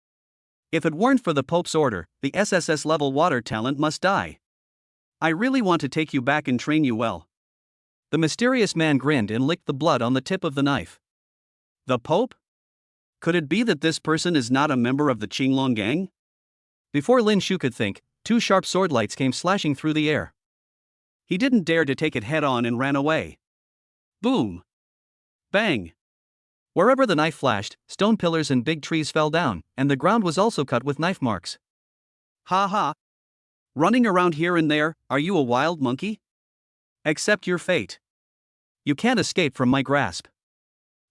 If it weren't for the Pope's order, the SSS-level water talent must die. I really want to take you back and train you well." The mysterious man grinned and licked the blood on the tip of the knife. "The Pope? Could it be that this person is not a member of the Qinglong gang?" Before Lin Shu could think, 2 sharp sword lights came slashing through the air. He didn't dare to take it head on and ran away. Boom! Bang! Wherever the knife flashed, stone pillars and big trees fell down, and the ground was also cut with knife marks. Ha ha! Running around here and there, are you a wild monkey? Accept your fate. You can't escape from my grasp.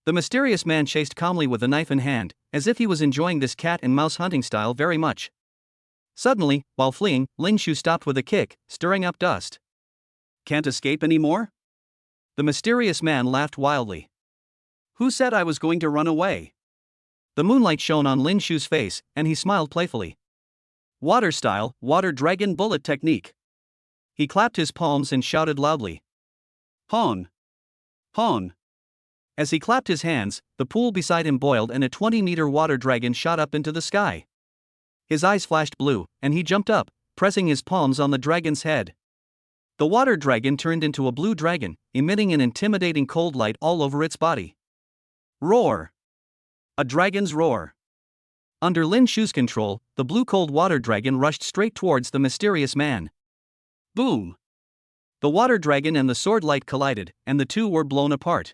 The mysterious man chased calmly with a knife in hand, as if he was enjoying this cat and mouse hunting style very much. Suddenly, while fleeing, Lin Shu stopped with a kick, stirring up dust. Can't escape anymore? The mysterious man laughed wildly. Who said I was going to run away? The moonlight shone on Lin Shu's face, and he smiled playfully. Water style, water dragon bullet technique. He clapped his palms and shouted loudly. Hon! Hon! As he clapped his hands, the pool beside him boiled and a 20-meter water dragon shot up into the sky. His eyes flashed blue, and he jumped up, pressing his palms on the dragon's head. The water dragon turned into a blue dragon, emitting an intimidating cold light all over its body. Roar! A dragon's roar. Under Lin Shu's control, the blue cold water dragon rushed straight towards the mysterious man. Boom! The water dragon and the sword light collided, and the two were blown apart.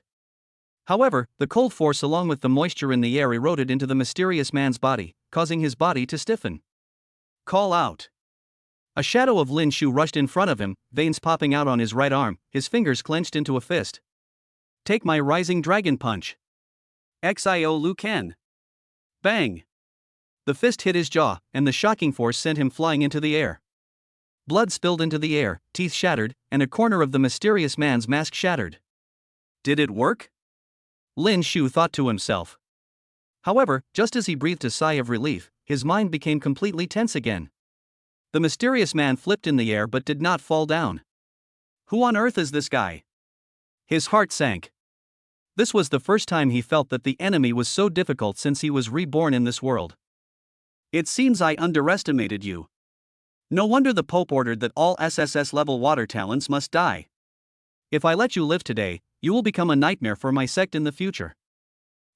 However, the cold force along with the moisture in the air eroded into the mysterious man's body, causing his body to stiffen. Call out! A shadow of Lin Shu rushed in front of him, veins popping out on his right arm, his fingers clenched into a fist. Take my rising dragon punch! Xio Liu Ken! Bang! The fist hit his jaw, and the shocking force sent him flying into the air. Blood spilled into the air, teeth shattered, and a corner of the mysterious man's mask shattered. Did it work? Lin Shu thought to himself. However, just as he breathed a sigh of relief, his mind became completely tense again. The mysterious man flipped in the air but did not fall down. Who on earth is this guy? His heart sank. This was the first time he felt that the enemy was so difficult since he was reborn in this world. It seems I underestimated you. No wonder the Pope ordered that all SSS-level water talents must die. If I let you live today, you will become a nightmare for my sect in the future.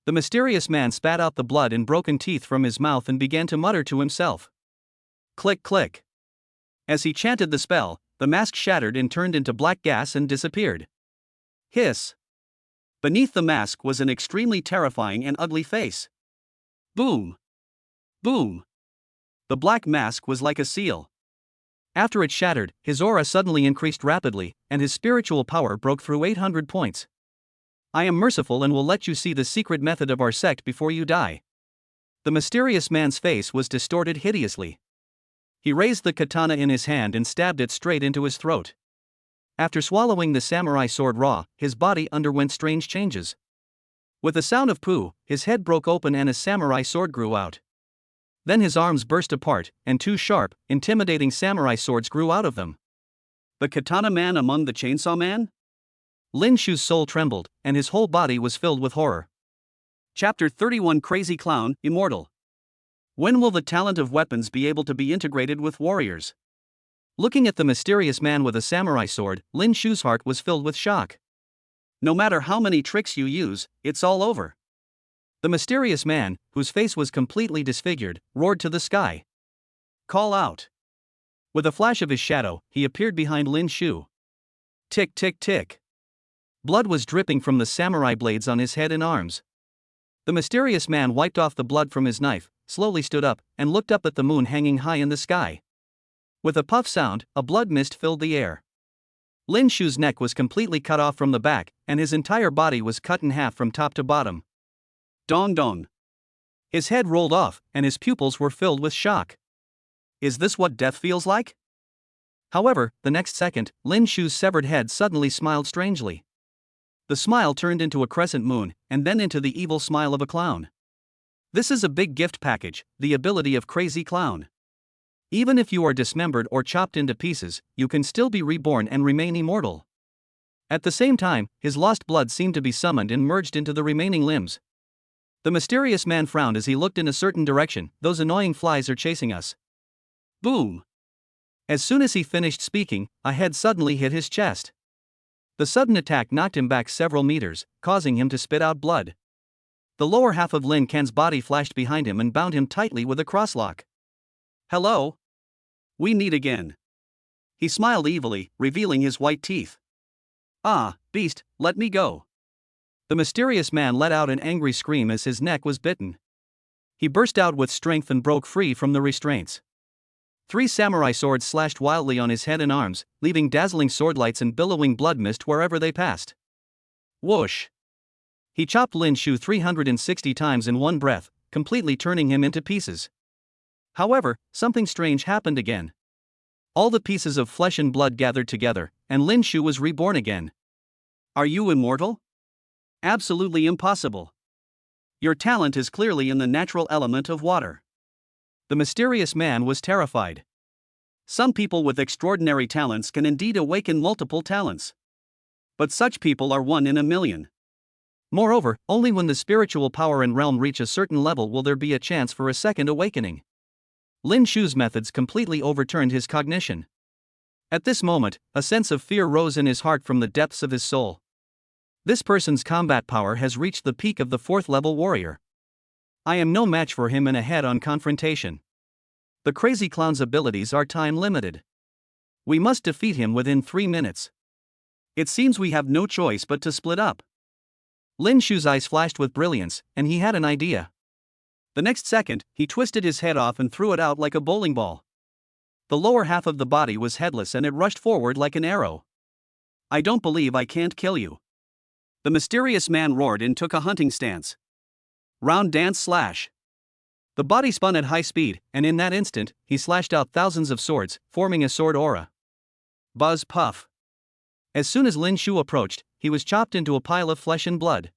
The mysterious man spat out the blood and broken teeth from his mouth and began to mutter to himself. Click click. As he chanted the spell, the mask shattered and turned into black gas and disappeared. Hiss. Beneath the mask was an extremely terrifying and ugly face. Boom. Boom. The black mask was like a seal. After it shattered, his aura suddenly increased rapidly, and his spiritual power broke through 800 points. I am merciful and will let you see the secret method of our sect before you die. The mysterious man's face was distorted hideously. He raised the katana in his hand and stabbed it straight into his throat. After swallowing the samurai sword raw, his body underwent strange changes. With a sound of poo, his head broke open and a samurai sword grew out. Then his arms burst apart, and two sharp, intimidating samurai swords grew out of them. The katana man among the chainsaw man? Lin Shu's soul trembled, and his whole body was filled with horror. Chapter 31 Crazy Clown, Immortal. When will the talent of weapons be able to be integrated with warriors? Looking at the mysterious man with a samurai sword, Lin Shu's heart was filled with shock. No matter how many tricks you use, it's all over. The mysterious man, whose face was completely disfigured, roared to the sky. Call out. With a flash of his shadow, he appeared behind Lin Shu. Tick tick tick. Blood was dripping from the samurai blades on his head and arms. The mysterious man wiped off the blood from his knife, slowly stood up, and looked up at the moon hanging high in the sky. With a puff sound, a blood mist filled the air. Lin Shu's neck was completely cut off from the back, and his entire body was cut in half from top to bottom. Dong dong. His head rolled off, and his pupils were filled with shock. Is this what death feels like? However, the next second, Lin Shu's severed head suddenly smiled strangely. The smile turned into a crescent moon, and then into the evil smile of a clown. This is a big gift package, the ability of Crazy Clown. Even if you are dismembered or chopped into pieces, you can still be reborn and remain immortal. At the same time, his lost blood seemed to be summoned and merged into the remaining limbs. The mysterious man frowned as he looked in a certain direction. Those annoying flies are chasing us. Boom! As soon as he finished speaking, a head suddenly hit his chest. The sudden attack knocked him back several meters, causing him to spit out blood. The lower half of Lin Ken's body flashed behind him and bound him tightly with a crosslock. Hello? We meet again. He smiled evilly, revealing his white teeth. Ah, beast, let me go. The mysterious man let out an angry scream as his neck was bitten. He burst out with strength and broke free from the restraints. 3 samurai swords slashed wildly on his head and arms, leaving dazzling swordlights and billowing blood mist wherever they passed. Whoosh! He chopped Lin Shu 360 times in one breath, completely turning him into pieces. However, something strange happened again. All the pieces of flesh and blood gathered together, and Lin Shu was reborn again. Are you immortal? Absolutely impossible. Your talent is clearly in the natural element of water. The mysterious man was terrified. Some people with extraordinary talents can indeed awaken multiple talents. But such people are 1 in a million. Moreover, only when the spiritual power and realm reach a certain level will there be a chance for a second awakening. Lin Shu's methods completely overturned his cognition. At this moment, a sense of fear rose in his heart from the depths of his soul. This person's combat power has reached the peak of the 4th level warrior. I am no match for him in a head-on confrontation. The crazy clown's abilities are time limited. We must defeat him within 3 minutes. It seems we have no choice but to split up. Lin Shu's eyes flashed with brilliance, and he had an idea. The next second, he twisted his head off and threw it out like a bowling ball. The lower half of the body was headless and it rushed forward like an arrow. I don't believe I can't kill you. The mysterious man roared and took a hunting stance. Round dance slash. The body spun at high speed, and in that instant, he slashed out thousands of swords, forming a sword aura. Buzz puff. As soon as Lin Shu approached, he was chopped into a pile of flesh and blood.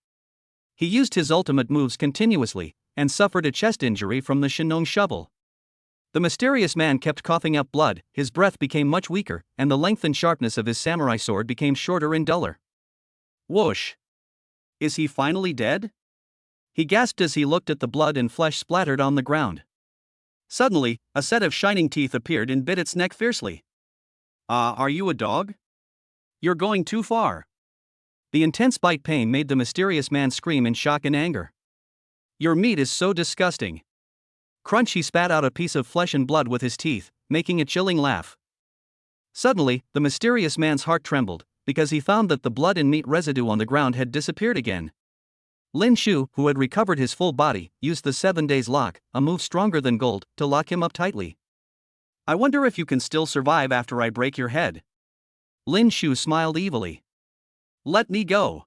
He used his ultimate moves continuously, and suffered a chest injury from the Shinong shovel. The mysterious man kept coughing up blood, his breath became much weaker, and the length and sharpness of his samurai sword became shorter and duller. Whoosh! Is he finally dead? He gasped as he looked at the blood and flesh splattered on the ground. Suddenly, a set of shining teeth appeared and bit its neck fiercely. Are you a dog? You're going too far. The intense bite pain made the mysterious man scream in shock and anger. Your meat is so disgusting. Crunch! He spat out a piece of flesh and blood with his teeth, making a chilling laugh. Suddenly, the mysterious man's heart trembled, because he found that the blood and meat residue on the ground had disappeared again. Lin Shu, who had recovered his full body, used the 7 days lock, a move stronger than gold, to lock him up tightly. I wonder if you can still survive after I break your head. Lin Shu smiled evilly. Let me go.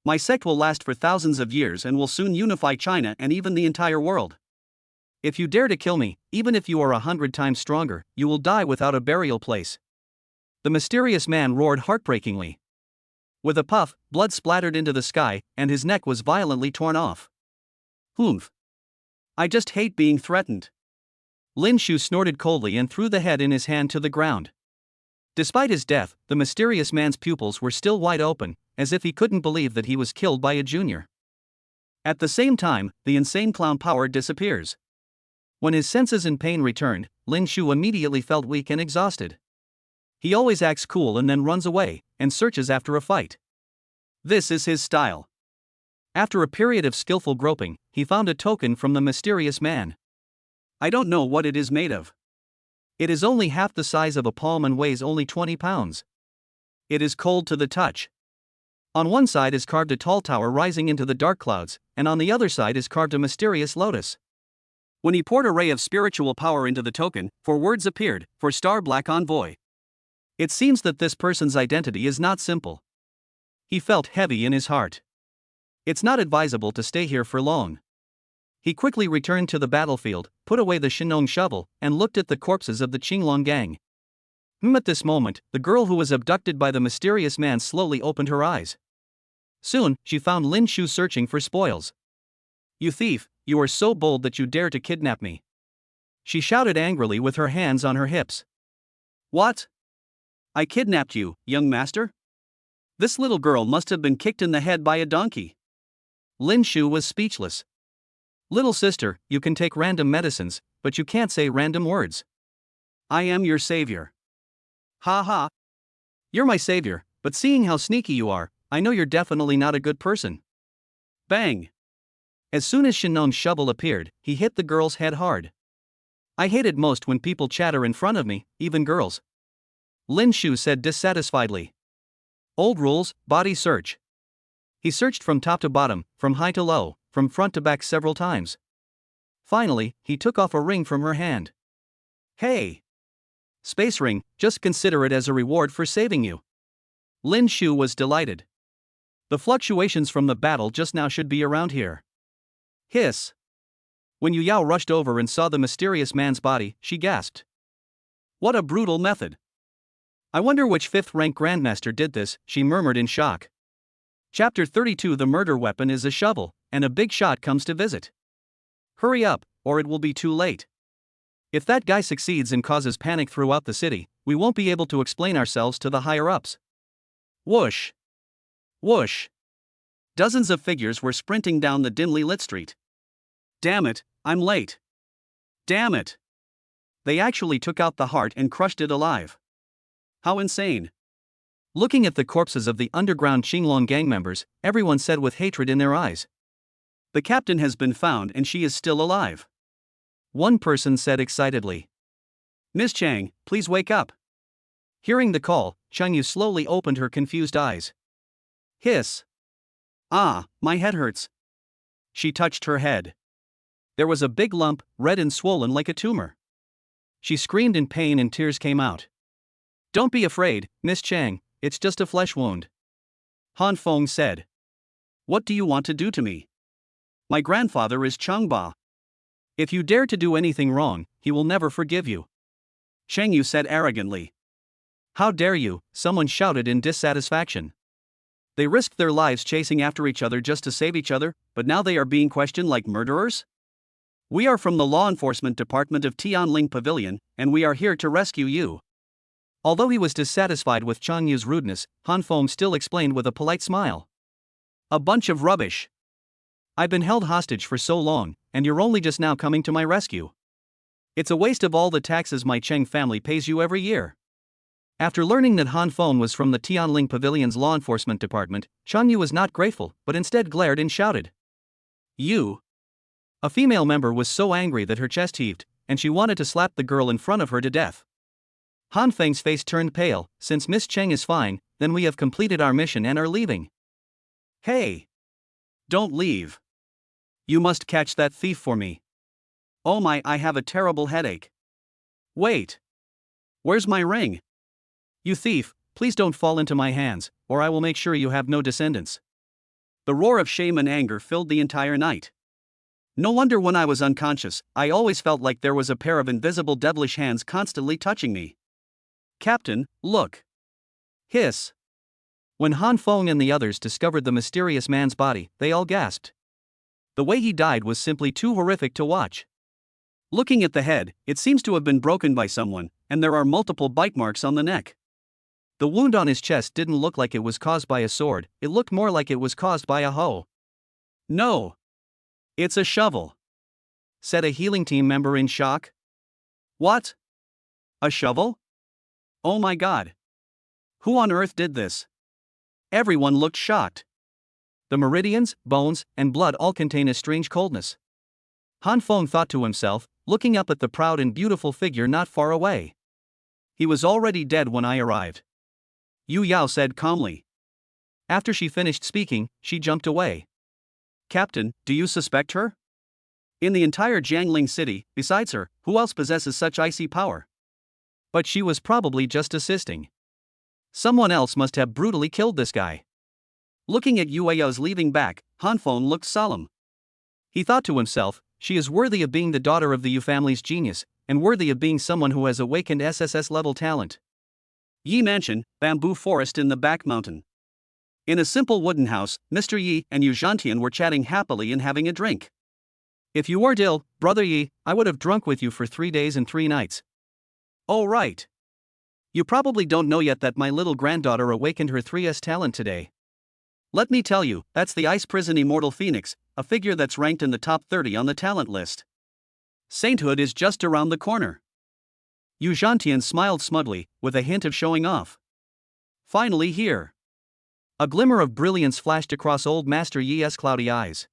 My sect will last for thousands of years and will soon unify China and even the entire world. If you dare to kill me, even if you are 100 times stronger, you will die without a burial place. The mysterious man roared heartbreakingly. With a puff, blood splattered into the sky, and his neck was violently torn off. Humph. I just hate being threatened. Lin Shu snorted coldly and threw the head in his hand to the ground. Despite his death, the mysterious man's pupils were still wide open, as if he couldn't believe that he was killed by a junior. At the same time, the insane clown power disappears. When his senses and pain returned, Lin Shu immediately felt weak and exhausted. He always acts cool and then runs away, and searches after a fight. This is his style. After a period of skillful groping, he found a token from the mysterious man. I don't know what it is made of. It is only half the size of a palm and weighs only 20 pounds. It is cold to the touch. On one side is carved a tall tower rising into the dark clouds, and on the other side is carved a mysterious lotus. When he poured a ray of spiritual power into the token, 4 words appeared, for Star Black Envoy. It seems that this person's identity is not simple. He felt heavy in his heart. It's not advisable to stay here for long. He quickly returned to the battlefield, put away the Shinong shovel, and looked at the corpses of the Qinglong gang. At this moment, the girl who was abducted by the mysterious man slowly opened her eyes. Soon, she found Lin Shu searching for spoils. You thief, you are so bold that you dare to kidnap me. She shouted angrily with her hands on her hips. What? I kidnapped you, young master? This little girl must have been kicked in the head by a donkey. Lin Shu was speechless. Little sister, you can take random medicines, but you can't say random words. I am your savior. Ha ha. You're my savior, but seeing how sneaky you are, I know you're definitely not a good person. Bang. As soon as Shinong's shovel appeared, he hit the girl's head hard. I hate it most when people chatter in front of me, even girls. Lin Shu said dissatisfiedly. Old rules, body search. He searched from top to bottom, from high to low, from front to back several times. Finally, he took off a ring from her hand. Hey! Space ring, just consider it as a reward for saving you. Lin Shu was delighted. The fluctuations from the battle just now should be around here. Hiss! When Yu Yao rushed over and saw the mysterious man's body, she gasped. What a brutal method! I wonder which 5th-rank Grandmaster did this, she murmured in shock. Chapter 32. The murder weapon is a shovel, and a big shot comes to visit. Hurry up, or it will be too late. If that guy succeeds and causes panic throughout the city, we won't be able to explain ourselves to the higher-ups. Whoosh! Whoosh! Dozens of figures were sprinting down the dimly lit street. Damn it, I'm late. Damn it! They actually took out the heart and crushed it alive. How insane! Looking at the corpses of the underground Qinglong gang members, everyone said with hatred in their eyes. The captain has been found and she is still alive. One person said excitedly. Miss Chang, please wake up. Hearing the call, Chang Yu slowly opened her confused eyes. Hiss! Ah, my head hurts. She touched her head. There was a big lump, red and swollen like a tumor. She screamed in pain and tears came out. Don't be afraid, Miss Chang, it's just a flesh wound. Han Feng said. What do you want to do to me? My grandfather is Chang Ba. If you dare to do anything wrong, he will never forgive you. Chang Yu said arrogantly. How dare you, someone shouted in dissatisfaction. They risked their lives chasing after each other just to save each other, but now they are being questioned like murderers? We are from the law enforcement department of Tianling Pavilion, and we are here to rescue you. Although he was dissatisfied with Chang Yu's rudeness, Han Feng still explained with a polite smile. A bunch of rubbish. I've been held hostage for so long, and you're only just now coming to my rescue. It's a waste of all the taxes my Cheng family pays you every year. After learning that Han Feng was from the Tianling Pavilion's law enforcement department, Chang Yu was not grateful, but instead glared and shouted. You! A female member was so angry that her chest heaved, and she wanted to slap the girl in front of her to death. Han Feng's face turned pale. Since Miss Cheng is fine, then we have completed our mission and are leaving. Hey! Don't leave. You must catch that thief for me. Oh my, I have a terrible headache. Wait. Where's my ring? You thief, please don't fall into my hands, or I will make sure you have no descendants. The roar of shame and anger filled the entire night. No wonder when I was unconscious, I always felt like there was a pair of invisible devilish hands constantly touching me. Captain, look. Hiss. When Han Feng and the others discovered the mysterious man's body, they all gasped. The way he died was simply too horrific to watch. Looking at the head, it seems to have been broken by someone, and there are multiple bite marks on the neck. The wound on his chest didn't look like it was caused by a sword, it looked more like it was caused by a hoe. No. It's a shovel, said a healing team member in shock. What? A shovel? Oh my god. Who on earth did this? Everyone looked shocked. The meridians, bones, and blood all contain a strange coldness. Han Feng thought to himself, looking up at the proud and beautiful figure not far away. He was already dead when I arrived. Yu Yao said calmly. After she finished speaking, she jumped away. Captain, do you suspect her? In the entire Jiangling city, besides her, who else possesses such icy power? But she was probably just assisting. Someone else must have brutally killed this guy. Looking at Yu Yao's leaving back, Han Feng looked solemn. He thought to himself, she is worthy of being the daughter of the Yu family's genius, and worthy of being someone who has awakened SSS-level talent. Yi Mansion, bamboo forest in the back mountain. In a simple wooden house, Mr. Yi and Yu Zhantian were chatting happily and having a drink. If you weren't ill, Brother Yi, I would have drunk with you for 3 days and 3 nights. Oh right. You probably don't know yet that my little granddaughter awakened her 3S talent today. Let me tell you, that's the Ice Prison Immortal Phoenix, a figure that's ranked in the top 30 on the talent list. Sainthood is just around the corner. Yu Zhantian smiled smugly, with a hint of showing off. Finally here. A glimmer of brilliance flashed across old Master Yi's cloudy eyes.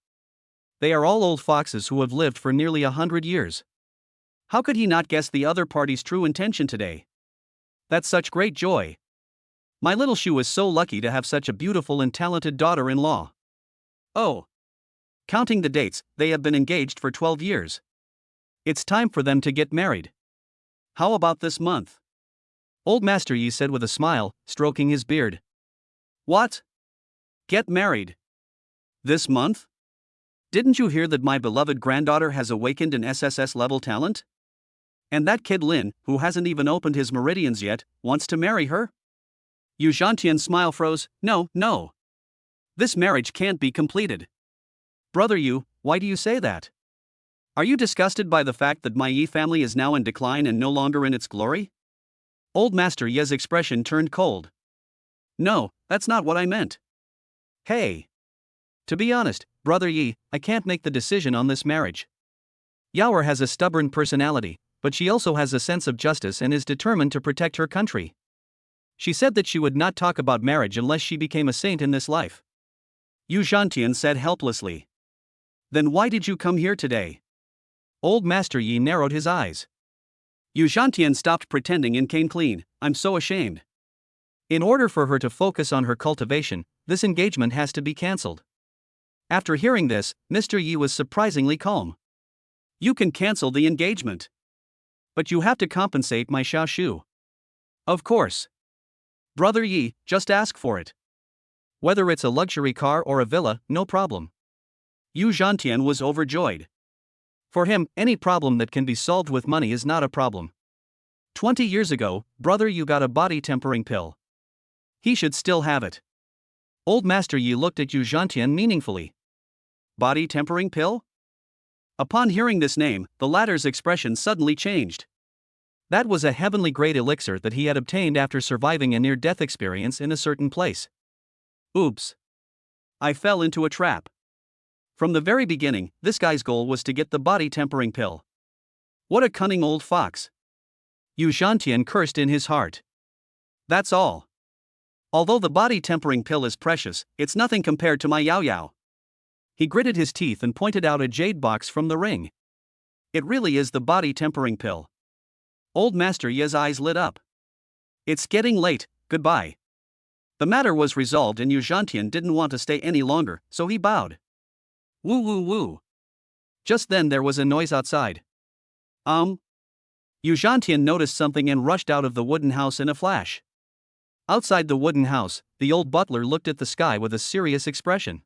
They are all old foxes who have lived for nearly 100 years. How could he not guess the other party's true intention today? That's such great joy. My little Shu is so lucky to have such a beautiful and talented daughter-in-law. Oh. Counting the dates, they have been engaged for 12 years. It's time for them to get married. How about this month? Old Master Yi said with a smile, stroking his beard. What? Get married? This month? Didn't you hear that my beloved granddaughter has awakened an SSS-level talent? And that kid Lin, who hasn't even opened his meridians yet, wants to marry her? Yu Zhantian's smile froze. No. This marriage can't be completed. Brother Yu, why do you say that? Are you disgusted by the fact that my Yi family is now in decline and no longer in its glory? Old Master Yi's expression turned cold. No, that's not what I meant. Hey. To be honest, Brother Yi, I can't make the decision on this marriage. Yaoer has a stubborn personality, but she also has a sense of justice and is determined to protect her country. She said that she would not talk about marriage unless she became a saint in this life. Yu Zhantian said helplessly. Then why did you come here today? Old Master Yi narrowed his eyes. Yu Zhantian stopped pretending and came clean. I'm so ashamed. In order for her to focus on her cultivation, this engagement has to be cancelled. After hearing this, Mr. Yi was surprisingly calm. You can cancel the engagement. But you have to compensate my Xiaoshu. Of course. Brother Yi, just ask for it. Whether it's a luxury car or a villa, no problem. Yu Zhantian was overjoyed. For him, any problem that can be solved with money is not a problem. 20 years ago, Brother Yu got a body tempering pill. He should still have it. Old Master Yi looked at Yu Zhantian meaningfully. Body tempering pill? Upon hearing this name, the latter's expression suddenly changed. That was a heavenly grade elixir that he had obtained after surviving a near-death experience in a certain place. Oops. I fell into a trap. From the very beginning, this guy's goal was to get the body tempering pill. What a cunning old fox. Yu Zhantian cursed in his heart. That's all. Although the body tempering pill is precious, it's nothing compared to my Yao Yao. He gritted his teeth and pointed out a jade box from the ring. It really is the body tempering pill. Old Master Yi's eyes lit up. It's getting late, goodbye. The matter was resolved and Yu Zhantian didn't want to stay any longer, so he bowed. Woo woo woo. Just then there was a noise outside. Yu Zhantian noticed something and rushed out of the wooden house in a flash. Outside the wooden house, the old butler looked at the sky with a serious expression.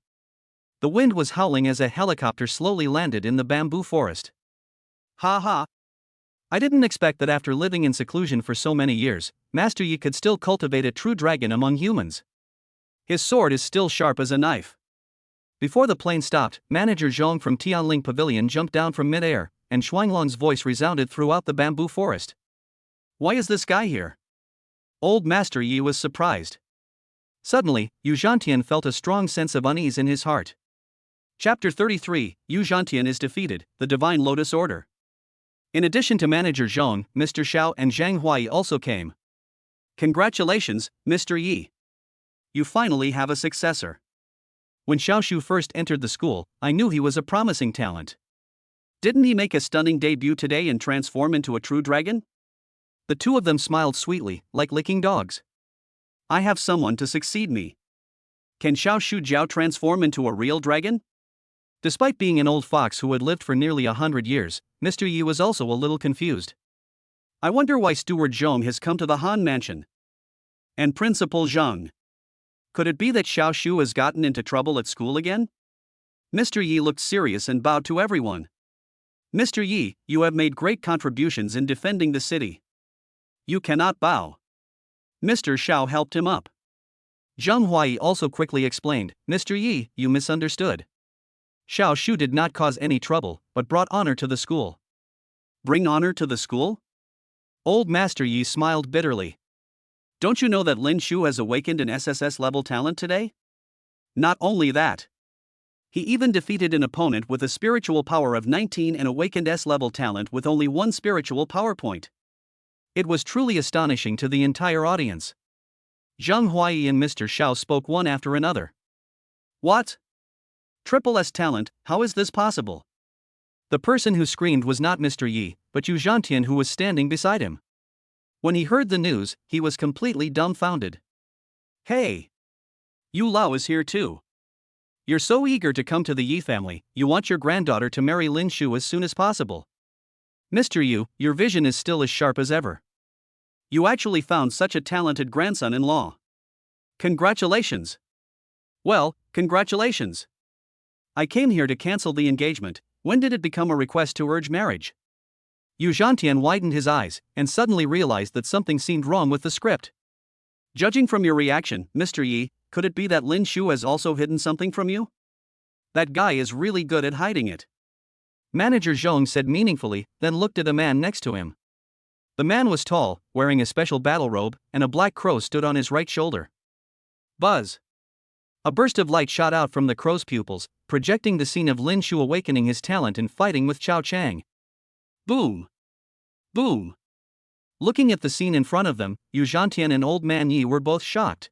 The wind was howling as a helicopter slowly landed in the bamboo forest. Ha ha. I didn't expect that after living in seclusion for so many years, Master Yi could still cultivate a true dragon among humans. His sword is still sharp as a knife. Before the plane stopped, Manager Zhong from Tianling Pavilion jumped down from mid-air, and Shuanglong's voice resounded throughout the bamboo forest. Why is this guy here? Old Master Yi was surprised. Suddenly, Yu Zhantian felt a strong sense of unease in his heart. Chapter 33, Yu Zhantian is defeated, the Divine Lotus Order. In addition to Manager Zhong, Mr. Xiao and Zhang Huai also came. Congratulations, Mr. Yi. You finally have a successor. When Xiaoshu first entered the school, I knew he was a promising talent. Didn't he make a stunning debut today and transform into a true dragon? The two of them smiled sweetly, like licking dogs. I have someone to succeed me. Can Xiaoshu Jiao transform into a real dragon? Despite being an old fox who had lived for nearly 100 years, Mr. Yi was also a little confused. I wonder why Steward Zhong has come to the Han Mansion. And Principal Zheng. Could it be that Xiaoshu has gotten into trouble at school again? Mr. Yi looked serious and bowed to everyone. Mr. Yi, you have made great contributions in defending the city. You cannot bow. Mr. Xiao helped him up. Zheng Huai also quickly explained, Mr. Yi, you misunderstood. Xiaoshu did not cause any trouble, but brought honor to the school. Bring honor to the school? Old Master Yi smiled bitterly. Don't you know that Lin Shu has awakened an SSS-level talent today? Not only that. He even defeated an opponent with a spiritual power of 19 and awakened S-level talent with only one spiritual power point. It was truly astonishing to the entire audience. Zheng Huai and Mr. Xiao spoke one after another. What? Triple S talent, how is this possible? The person who screamed was not Mr. Yi, but Yu Zhantian, who was standing beside him. When he heard the news, he was completely dumbfounded. Hey! Yu Lao is here too. You're so eager to come to the Yi family, you want your granddaughter to marry Lin Shu as soon as possible. Mr. Yu, your vision is still as sharp as ever. You actually found such a talented grandson-in-law. Congratulations. Well, congratulations. I came here to cancel the engagement. When did it become a request to urge marriage? Yu Zhantian widened his eyes, and suddenly realized that something seemed wrong with the script. Judging from your reaction, Mr. Yi, could it be that Lin Shu has also hidden something from you? That guy is really good at hiding it. Manager Zhong said meaningfully, then looked at a man next to him. The man was tall, wearing a special battle robe, and a black crow stood on his right shoulder. Buzz! A burst of light shot out from the crow's pupils, projecting the scene of Lin Shu awakening his talent in fighting with Chao Chang. Boom! Boom! Looking at the scene in front of them, Yu Zhantian and Old Man Yi were both shocked.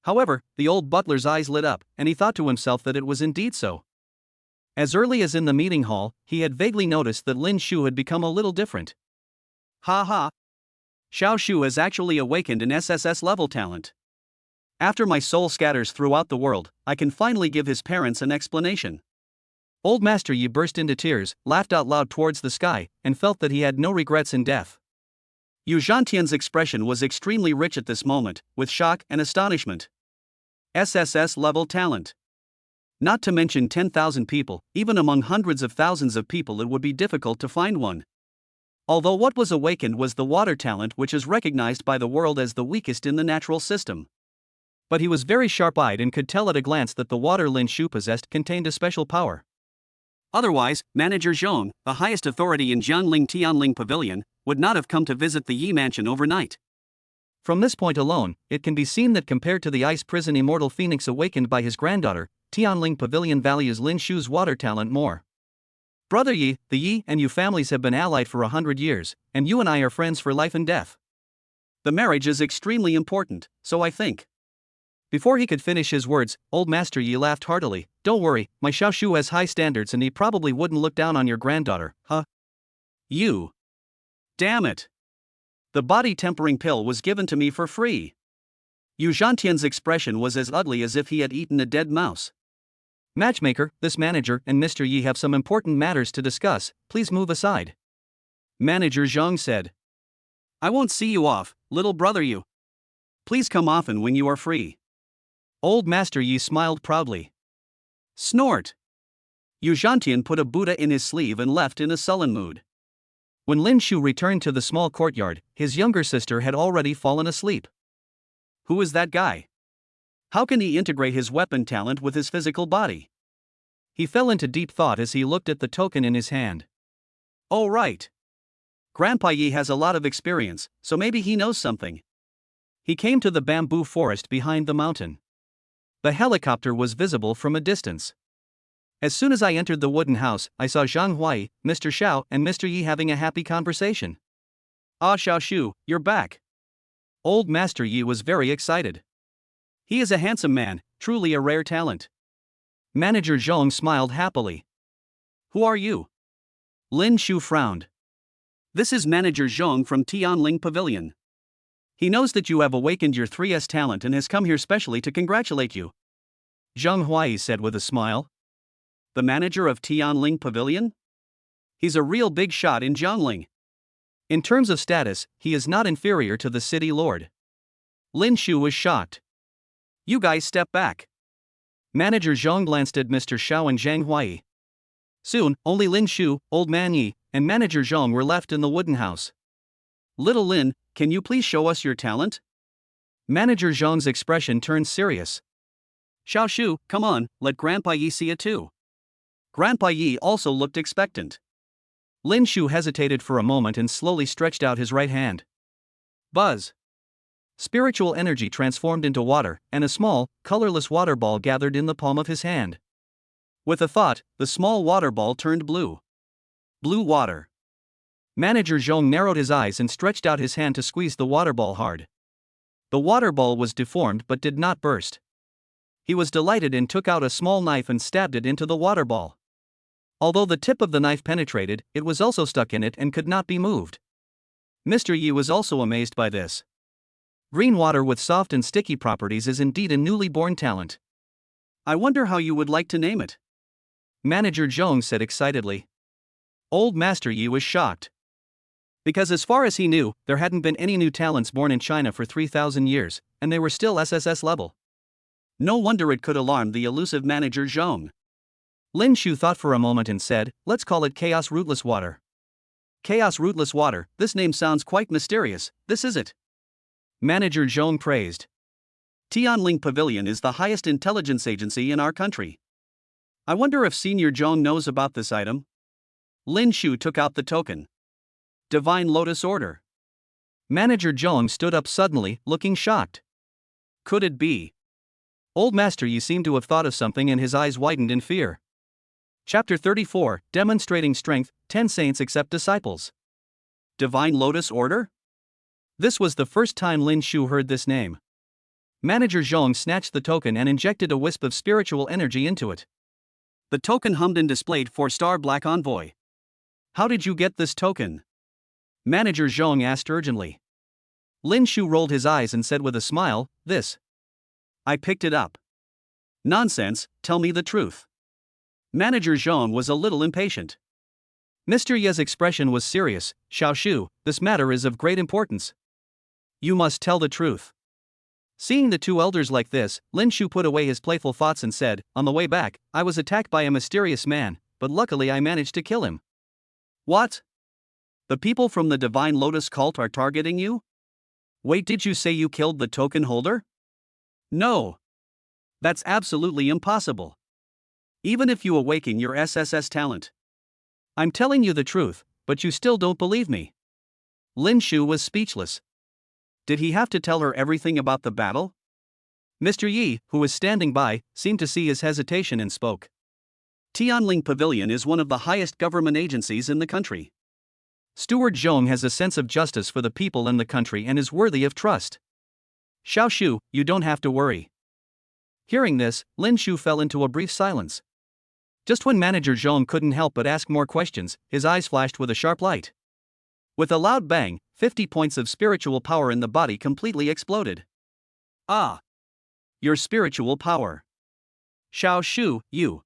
However, the old butler's eyes lit up, and he thought to himself that it was indeed so. As early as in the meeting hall, he had vaguely noticed that Lin Shu had become a little different. Ha ha! Xiao Shu has actually awakened an SSS-level talent. After my soul scatters throughout the world, I can finally give his parents an explanation. Old Master Yi burst into tears, laughed out loud towards the sky, and felt that he had no regrets in death. Yu Zhantian's expression was extremely rich at this moment, with shock and astonishment. SSS-level talent. Not to mention 10,000 people, even among hundreds of thousands of people it would be difficult to find one. Although what was awakened was the water talent, which is recognized by the world as the weakest in the natural system. But he was very sharp-eyed and could tell at a glance that the water Lin Shu possessed contained a special power. Otherwise, Manager Zhong, the highest authority in Jiangling Tianling Pavilion, would not have come to visit the Yi mansion overnight. From this point alone, it can be seen that compared to the ice prison immortal phoenix awakened by his granddaughter, Tianling Pavilion values Lin Shu's water talent more. Brother Yi, the Yi and Yu families have been allied for 100 years, and you and I are friends for life and death. The marriage is extremely important, so I think. Before he could finish his words, Old Master Yi laughed heartily. Don't worry, my Xiao Shu has high standards and he probably wouldn't look down on your granddaughter, huh? You. Damn it. The body tempering pill was given to me for free. Yu Zhantian's expression was as ugly as if he had eaten a dead mouse. Matchmaker, this manager and Mr. Yi have some important matters to discuss, please move aside. Manager Zhang said. I won't see you off, little brother Yu. Please come often when you are free. Old Master Yi smiled proudly. Snort! Yu Zhantian put a Buddha in his sleeve and left in a sullen mood. When Lin Shu returned to the small courtyard, his younger sister had already fallen asleep. Who is that guy? How can he integrate his weapon talent with his physical body? He fell into deep thought as he looked at the token in his hand. Oh right. Grandpa Yi has a lot of experience, so maybe he knows something. He came to the bamboo forest behind the mountain. The helicopter was visible from a distance. As soon as I entered the wooden house, I saw Zhang Huai, Mr. Xiao, and Mr. Yi having a happy conversation. Ah, Xiao Shu, you're back. Old Master Yi was very excited. He is a handsome man, truly a rare talent. Manager Zhong smiled happily. Who are you? Lin Shu frowned. This is Manager Zhong from Tianling Pavilion. He knows that you have awakened your 3S talent and has come here specially to congratulate you. Zhang Huai said with a smile. The manager of Tianling Pavilion? He's a real big shot in Jiangling. In terms of status, he is not inferior to the city lord. Lin Shu was shocked. You guys step back. Manager Zhong glanced at Mr. Xiao and Zhang Huai. Soon, only Lin Shu, Old Man Yi, and Manager Zhong were left in the wooden house. Little Lin, can you please show us your talent? Manager Zhong's expression turned serious. Xiao Shu, come on, let Grandpa Yi see it too. Grandpa Yi also looked expectant. Lin Shu hesitated for a moment and slowly stretched out his right hand. Buzz! Spiritual energy transformed into water, and a small, colorless water ball gathered in the palm of his hand. With a thought, the small water ball turned blue. Blue water. Manager Zhong narrowed his eyes and stretched out his hand to squeeze the water ball hard. The water ball was deformed but did not burst. He was delighted and took out a small knife and stabbed it into the water ball. Although the tip of the knife penetrated, it was also stuck in it and could not be moved. Mr. Yi was also amazed by this. Green water with soft and sticky properties is indeed a newly born talent. I wonder how you would like to name it. Manager Zhong said excitedly. Old Master Yi was shocked. Because as far as he knew, there hadn't been any new talents born in China for 3,000 years, and they were still SSS level. No wonder it could alarm the elusive Manager Zhong. Lin Shu thought for a moment and said, let's call it Chaos Rootless Water. Chaos Rootless Water, this name sounds quite mysterious, this is it. Manager Zhong praised. Tianling Pavilion is the highest intelligence agency in our country. I wonder if Senior Zhong knows about this item. Lin Shu took out the token. Divine Lotus Order. Manager Zhong stood up suddenly, looking shocked. Could it be? Old Master Yi seemed to have thought of something and his eyes widened in fear. Chapter 34, Demonstrating Strength, 10 Saints Accept Disciples. Divine Lotus Order? This was the first time Lin Shu heard this name. Manager Zhong snatched the token and injected a wisp of spiritual energy into it. The token hummed and displayed 4-star Black Envoy. How did you get this token? Manager Zhong asked urgently. Lin Shu rolled his eyes and said with a smile, this. I picked it up. Nonsense, tell me the truth. Manager Zhong was a little impatient. Mr. Ye's expression was serious. Xiao Shu, this matter is of great importance. You must tell the truth. Seeing the two elders like this, Lin Shu put away his playful thoughts and said, on the way back, I was attacked by a mysterious man, but luckily I managed to kill him. What? The people from the Divine Lotus cult are targeting you? Wait, did you say you killed the token holder? No. That's absolutely impossible. Even if you awaken your SSS talent. I'm telling you the truth, but you still don't believe me. Lin Shu was speechless. Did he have to tell her everything about the battle? Mr. Yi, who was standing by, seemed to see his hesitation and spoke. Tianling Pavilion is one of the highest government agencies in the country. Steward Zhong has a sense of justice for the people and the country and is worthy of trust. Xiao Shu, you don't have to worry. Hearing this, Lin Shu fell into a brief silence. Just when Manager Zhong couldn't help but ask more questions, his eyes flashed with a sharp light. With a loud bang, 50 points of spiritual power in the body completely exploded. Ah! Your spiritual power. Xiao Shu, you.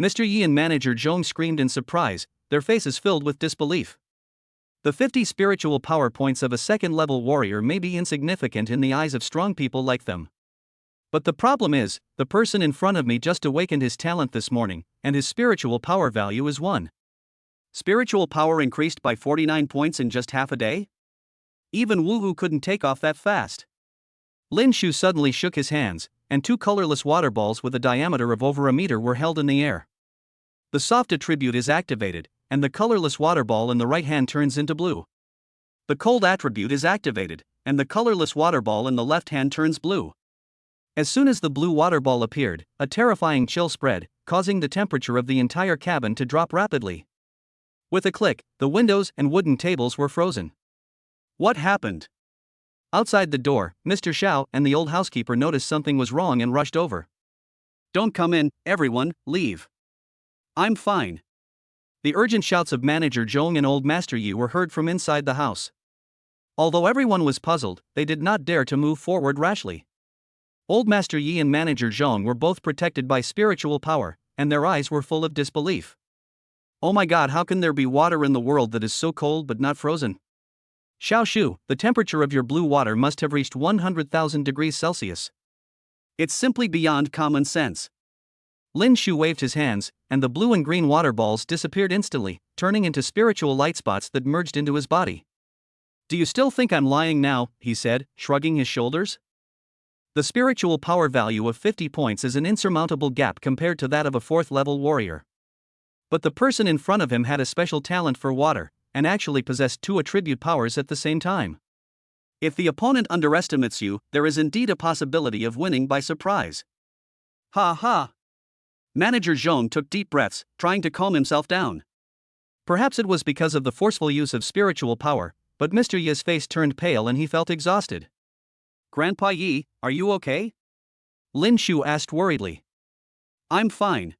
Mr. Yi and Manager Zhong screamed in surprise, their faces filled with disbelief. The 50 spiritual power points of a second-level warrior may be insignificant in the eyes of strong people like them. But the problem is, the person in front of me just awakened his talent this morning, and his spiritual power value is 1. Spiritual power increased by 49 points in just half a day? Even Wu couldn't take off that fast. Lin Shu suddenly shook his hands, and 2 colorless water balls with a diameter of over a meter were held in the air. The soft attribute is activated, and the colorless water ball in the right hand turns into blue. The cold attribute is activated, and the colorless water ball in the left hand turns blue. As soon as the blue water ball appeared, a terrifying chill spread, causing the temperature of the entire cabin to drop rapidly. With a click, the windows and wooden tables were frozen. What happened? Outside the door, Mr. Xiao and the old housekeeper noticed something was wrong and rushed over. Don't come in, everyone, leave. I'm fine. The urgent shouts of Manager Zhong and Old Master Yi were heard from inside the house. Although everyone was puzzled, they did not dare to move forward rashly. Old Master Yi and Manager Zhong were both protected by spiritual power, and their eyes were full of disbelief. Oh my god, how can there be water in the world that is so cold but not frozen? Xiao Shu, the temperature of your blue water must have reached 100,000 degrees Celsius. It's simply beyond common sense. Lin Shu waved his hands, and the blue and green water balls disappeared instantly, turning into spiritual light spots that merged into his body. Do you still think I'm lying now? He said, shrugging his shoulders. The spiritual power value of 50 points is an insurmountable gap compared to that of a 4th-level warrior. But the person in front of him had a special talent for water, and actually possessed 2 attribute powers at the same time. If the opponent underestimates you, there is indeed a possibility of winning by surprise. Ha ha! Manager Zhong took deep breaths, trying to calm himself down. Perhaps it was because of the forceful use of spiritual power, but Mr. Yi's face turned pale and he felt exhausted. Grandpa Yi, are you okay? Lin Shu asked worriedly. I'm fine.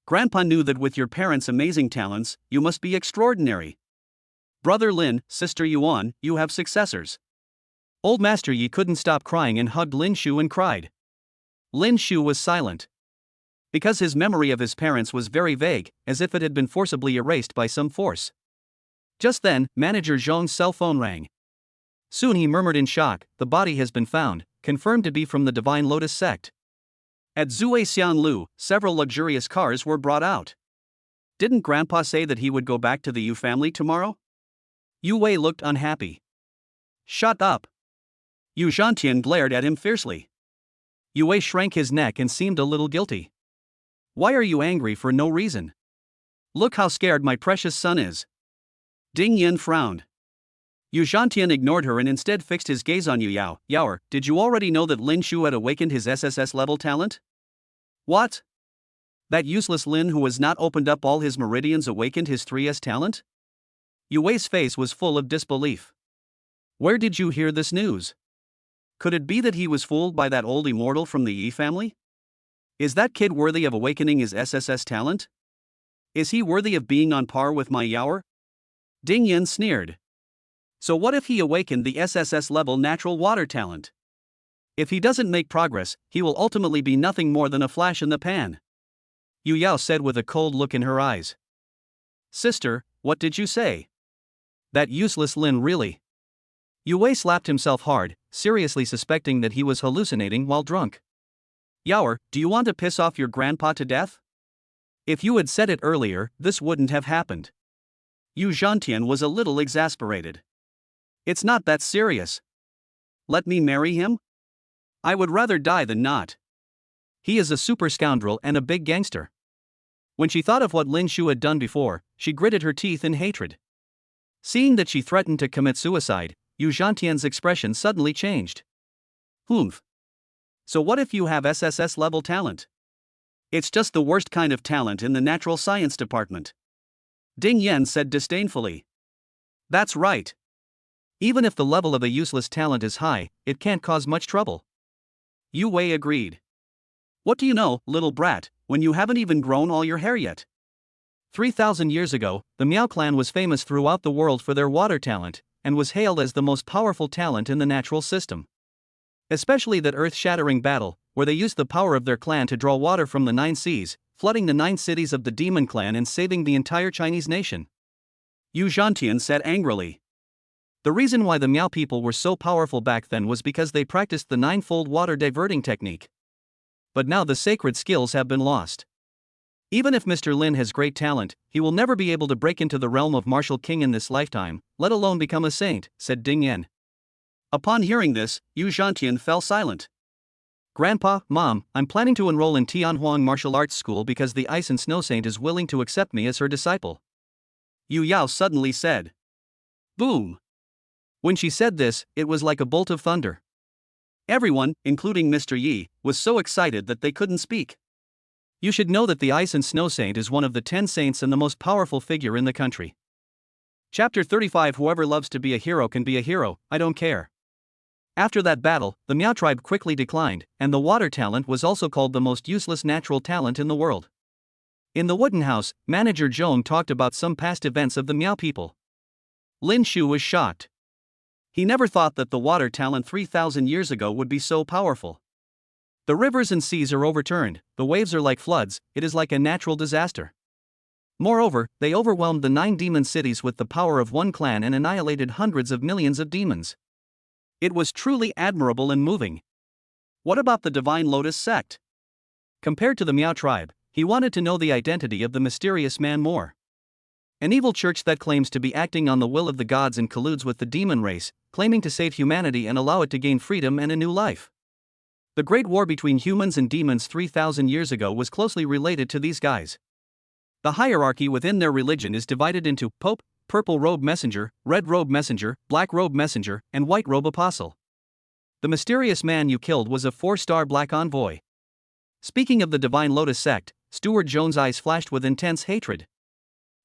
Grandpa knew that with your parents' amazing talents, you must be extraordinary. Brother Lin, Sister Yuan, you have successors. Old Master Yi couldn't stop crying and hugged Lin Shu and cried. Lin Shu was silent. because his memory of his parents was very vague, as if it had been forcibly erased by some force. Just then, Manager Zhong's cell phone rang. Soon he murmured in shock, "The body has been found, confirmed to be from the Divine Lotus sect." At Zue Xianlu, several luxurious cars were brought out. Didn't Grandpa say that he would go back to the Yu family tomorrow? Yu Wei looked unhappy. Shut up! Yu Zhantian glared at him fiercely. Yu Wei shrank his neck and seemed a little guilty. Why are you angry for no reason? Look how scared my precious son is. Ding Yin frowned. Yu Zhantian ignored her and instead fixed his gaze on Yu Yao. Yaoer, did you already know that Lin Shu had awakened his SSS-level talent? What? That useless Lin who has not opened up all his meridians awakened his 3S talent? Yu Wei's face was full of disbelief. Where did you hear this news? Could it be that he was fooled by that old immortal from the Yi family? Is that kid worthy of awakening his SSS talent? Is he worthy of being on par with my Yaoer? Ding Yin sneered. So what if he awakened the SSS-level natural water talent? If he doesn't make progress, he will ultimately be nothing more than a flash in the pan. Yu Yao said with a cold look in her eyes. Sister, what did you say? That useless Lin really? Yu Wei slapped himself hard, seriously suspecting that he was hallucinating while drunk. Yaoer, do you want to piss off your grandpa to death? If you had said it earlier, this wouldn't have happened. Yu Zhantian was a little exasperated. It's not that serious. Let me marry him? I would rather die than not. He is a super scoundrel and a big gangster. When she thought of what Lin Shu had done before, she gritted her teeth in hatred. Seeing that she threatened to commit suicide, Yu Zhantian's expression suddenly changed. Humph. So what if you have SSS-level talent? It's just the worst kind of talent in the natural science department. Ding Yen said disdainfully. That's right. Even if the level of a useless talent is high, it can't cause much trouble. Yu Wei agreed. What do you know, little brat, when you haven't even grown all your hair yet? 3,000 years ago, the Miao clan was famous throughout the world for their water talent, and was hailed as the most powerful talent in the natural system. Especially that earth-shattering battle, where they used the power of their clan to draw water from the 9 seas, flooding the 9 cities of the demon clan and saving the entire Chinese nation. Yu Zhantian said angrily. The reason why the Miao people were so powerful back then was because they practiced the 9-fold water diverting technique. But now the sacred skills have been lost. Even if Mr. Lin has great talent, he will never be able to break into the realm of martial king in this lifetime, let alone become a saint, said Ding Yen. Upon hearing this, Yu Zhantian fell silent. Grandpa, Mom, I'm planning to enroll in Tianhuang Martial Arts School because the Ice and Snow Saint is willing to accept me as her disciple. Yu Yao suddenly said. Boom! When she said this, it was like a bolt of thunder. Everyone, including Mr. Yi, was so excited that they couldn't speak. You should know that the Ice and Snow Saint is one of the 10 saints and the most powerful figure in the country. Chapter 35. Whoever loves to be a hero can be a hero, I don't care. After that battle, the Miao tribe quickly declined, and the water talent was also called the most useless natural talent in the world. In the wooden house, Manager Zhong talked about some past events of the Miao people. Lin Shu was shocked. He never thought that the water talent 3,000 years ago would be so powerful. The rivers and seas are overturned, the waves are like floods, it is like a natural disaster. Moreover, they overwhelmed the 9 demon cities with the power of one clan and annihilated hundreds of millions of demons. It was truly admirable and moving. What about the Divine Lotus sect? Compared to the Miao tribe, he wanted to know the identity of the mysterious man more. An evil church that claims to be acting on the will of the gods and colludes with the demon race, claiming to save humanity and allow it to gain freedom and a new life. The great war between humans and demons 3,000 years ago was closely related to these guys. The hierarchy within their religion is divided into Pope, Purple Robe Messenger, Red Robe Messenger, Black Robe Messenger, and White Robe Apostle. The mysterious man you killed was a 4-star Black Envoy. Speaking of the Divine Lotus sect, Steward Jones' eyes flashed with intense hatred.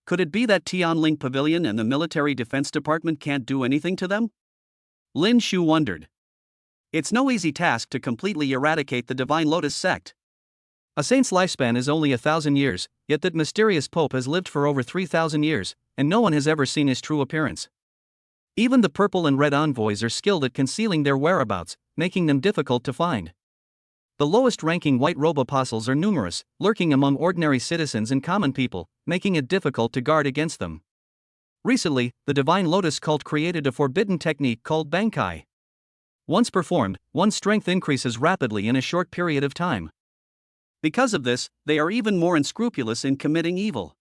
Could it be that Tianling Pavilion and the Military Defense Department can't do anything to them? Lin Shu wondered. It's no easy task to completely eradicate the Divine Lotus sect. A saint's lifespan is only 1,000 years, yet that mysterious pope has lived for over 3,000 years, and no one has ever seen his true appearance. Even the purple and red envoys are skilled at concealing their whereabouts, making them difficult to find. The lowest-ranking white robe apostles are numerous, lurking among ordinary citizens and common people, making it difficult to guard against them. Recently, the Divine Lotus cult created a forbidden technique called Bankai. Once performed, one's strength increases rapidly in a short period of time. Because of this, they are even more unscrupulous in committing evil.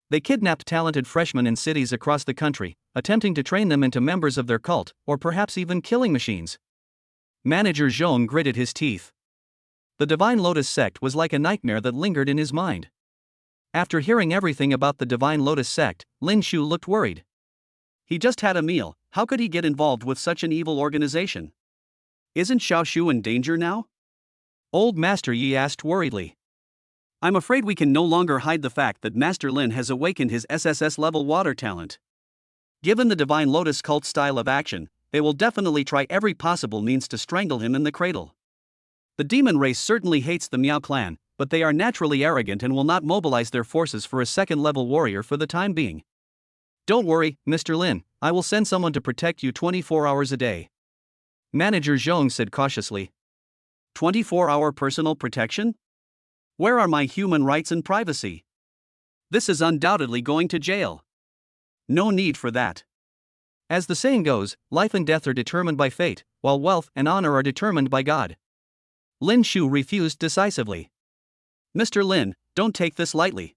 They kidnapped talented freshmen in cities across the country, attempting to train them into members of their cult, or perhaps even killing machines. Manager Zhong gritted his teeth. The Divine Lotus sect was like a nightmare that lingered in his mind. After hearing everything about the Divine Lotus sect, Lin Shu looked worried. He just had a meal, how could he get involved with such an evil organization? Isn't Xiaoshu in danger now? Old Master Yi asked worriedly. I'm afraid we can no longer hide the fact that Master Lin has awakened his SSS-level water talent. Given the Divine Lotus cult style of action, they will definitely try every possible means to strangle him in the cradle. The demon race certainly hates the Miao clan, but they are naturally arrogant and will not mobilize their forces for a second-level warrior for the time being. Don't worry, Mr. Lin, I will send someone to protect you 24 hours a day. Manager Zhong said cautiously. 24-hour personal protection? Where are my human rights and privacy? This is undoubtedly going to jail. No need for that. As the saying goes, life and death are determined by fate, while wealth and honor are determined by God. Lin Shu refused decisively. Mr. Lin, don't take this lightly.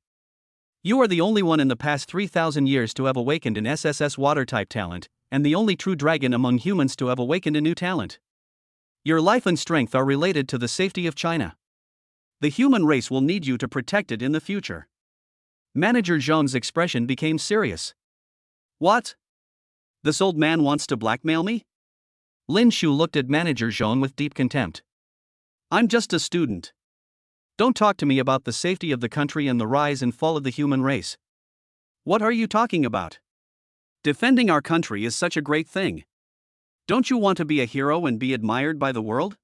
You are the only one in the past 3,000 years to have awakened an SSS water-type talent, and the only true dragon among humans to have awakened a new talent. Your life and strength are related to the safety of China. The human race will need you to protect it in the future. Manager Zhong's expression became serious. What? This old man wants to blackmail me? Lin Shu looked at Manager Zhong with deep contempt. I'm just a student. Don't talk to me about the safety of the country and the rise and fall of the human race. What are you talking about? Defending our country is such a great thing. Don't you want to be a hero and be admired by the world?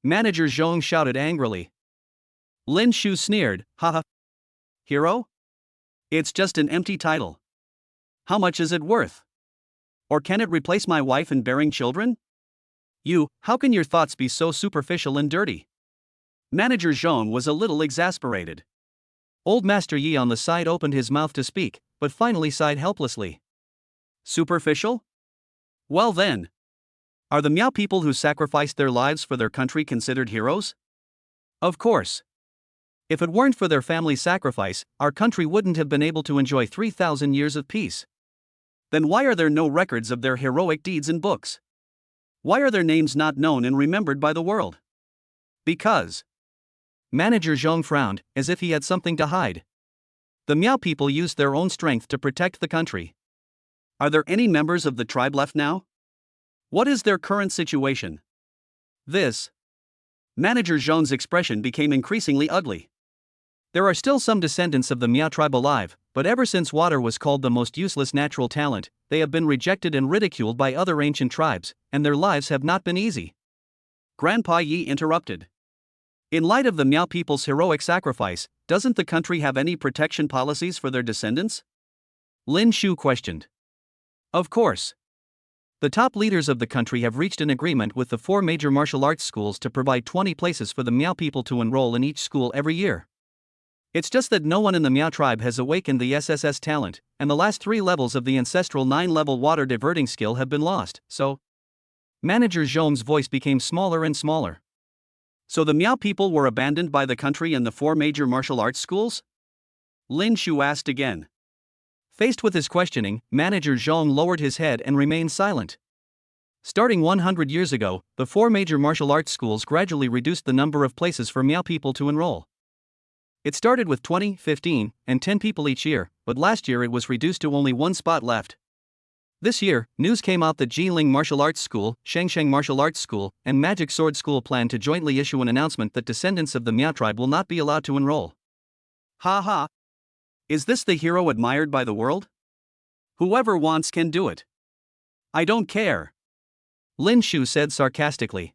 Manager Zhong shouted angrily. Lin Shu sneered, haha. Hero? It's just an empty title. How much is it worth? Or can it replace my wife and bearing children? How can your thoughts be so superficial and dirty? Manager Zhong was a little exasperated. Old Master Yi on the side opened his mouth to speak, but finally sighed helplessly. Superficial? Well then. Are the Miao people who sacrificed their lives for their country considered heroes? Of course. If it weren't for their family sacrifice, our country wouldn't have been able to enjoy 3,000 years of peace. Then why are there no records of their heroic deeds in books? Why are their names not known and remembered by the world? Because. Manager Zhong frowned, as if he had something to hide. The Miao people used their own strength to protect the country. Are there any members of the tribe left now? What is their current situation? Manager Zhong's expression became increasingly ugly. There are still some descendants of the Miao tribe alive, but ever since water was called the most useless natural talent, they have been rejected and ridiculed by other ancient tribes, and their lives have not been easy. Grandpa Yi interrupted. In light of the Miao people's heroic sacrifice, doesn't the country have any protection policies for their descendants? Lin Shu questioned. Of course. The top leaders of the country have reached an agreement with the 4 major martial arts schools to provide 20 places for the Miao people to enroll in each school every year. It's just that no one in the Miao tribe has awakened the SSS talent, and the last 3 levels of the ancestral 9-level water diverting skill have been lost, so. Manager Zhong's voice became smaller and smaller. So the Miao people were abandoned by the country and the 4 major martial arts schools? Lin Shu asked again. Faced with his questioning, Manager Zhong lowered his head and remained silent. Starting 100 years ago, the 4 major martial arts schools gradually reduced the number of places for Miao people to enroll. It started with 20, 15, and 10 people each year, but last year it was reduced to only 1 spot left. This year, news came out that Jiling Martial Arts School, Shengsheng Martial Arts School, and Magic Sword School plan to jointly issue an announcement that descendants of the Miao tribe will not be allowed to enroll. Ha ha! Is this the hero admired by the world? Whoever wants can do it. I don't care. Lin Shu said sarcastically.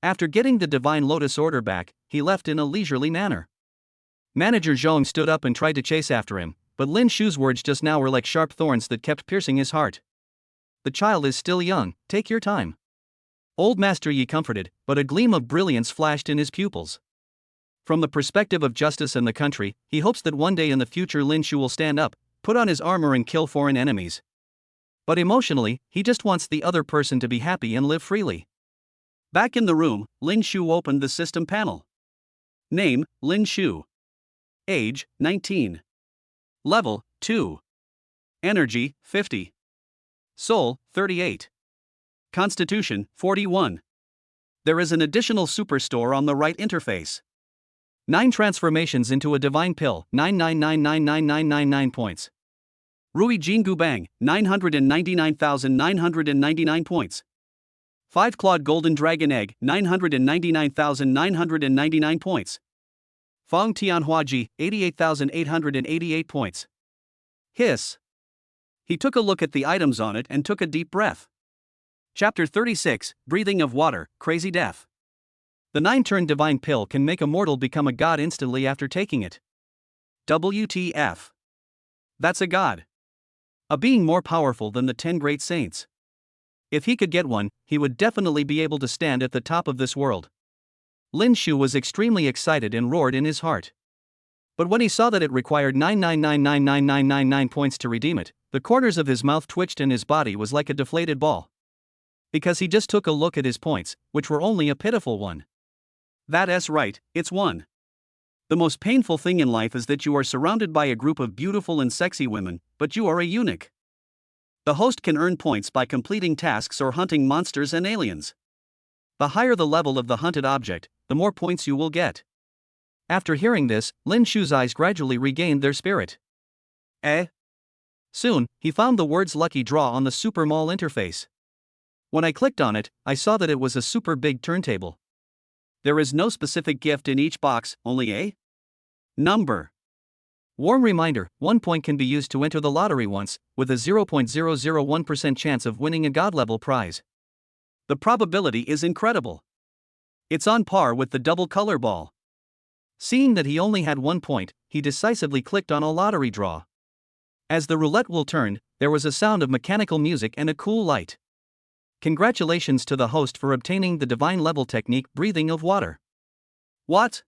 After getting the Divine Lotus order back, he left in a leisurely manner. Manager Zhong stood up and tried to chase after him, but Lin Shu's words just now were like sharp thorns that kept piercing his heart. The child is still young, take your time. Old Master Yi comforted, but a gleam of brilliance flashed in his pupils. From the perspective of justice and the country, he hopes that one day in the future Lin Shu will stand up, put on his armor and kill foreign enemies. But emotionally, he just wants the other person to be happy and live freely. Back in the room, Lin Shu opened the system panel. Name, Lin Shu. Age, 19. Level, 2. Energy, 50. Soul, 38. Constitution, 41. There is an additional superstore on the right interface. 9 transformations into a divine pill, 9999999 points. Rui Jingu Bang, 999,999 points. 5 Clawed Golden Dragon Egg, 999,999 points. Fong Tianhuaji, 88,888 points. Hiss. He took a look at the items on it and took a deep breath. Chapter 36, Breathing of Water, Crazy Death. The 9-turn divine pill can make a mortal become a god instantly after taking it. WTF. That's a god. A being more powerful than the 10 great saints. If he could get one, he would definitely be able to stand at the top of this world. Lin Shu was extremely excited and roared in his heart. But when he saw that it required 9999999 points to redeem it, the corners of his mouth twitched and his body was like a deflated ball. Because he just took a look at his points, which were only a pitiful 1. That's right, it's 1. The most painful thing in life is that you are surrounded by a group of beautiful and sexy women, but you are a eunuch. The host can earn points by completing tasks or hunting monsters and aliens. The higher the level of the hunted object, the more points you will get. After hearing this, Lin Shu's eyes gradually regained their spirit. Soon, he found the words Lucky Draw on the Super Mall interface. When I clicked on it, I saw that it was a super big turntable. There is no specific gift in each box, only a number. Warm reminder, 1 point can be used to enter the lottery once, with a 0.001% chance of winning a god-level prize. The probability is incredible. It's on par with the double color ball. Seeing that he only had 1 point, he decisively clicked on a lottery draw. As the roulette wheel turned, there was a sound of mechanical music and a cool light. Congratulations to the host for obtaining the divine level technique Breathing of Water. What?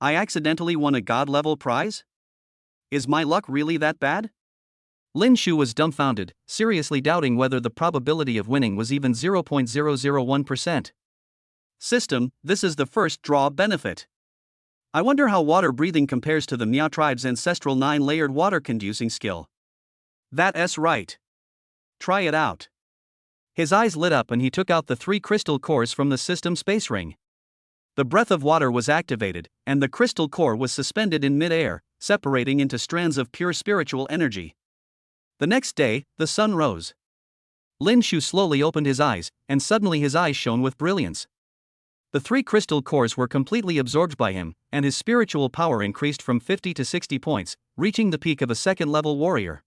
I accidentally won a god level prize? Is my luck really that bad? Lin Shu was dumbfounded, seriously doubting whether the probability of winning was even 0.001%. System, this is the first draw benefit. I wonder how water breathing compares to the Miao tribe's ancestral 9-layered water-conducing skill. That's right. Try it out. His eyes lit up and he took out the 3 crystal cores from the system space ring. The breath of water was activated, and the crystal core was suspended in mid-air, separating into strands of pure spiritual energy. The next day, the sun rose. Lin Shu slowly opened his eyes, and suddenly his eyes shone with brilliance. The 3 crystal cores were completely absorbed by him, and his spiritual power increased from 50 to 60 points, reaching the peak of a second-level warrior.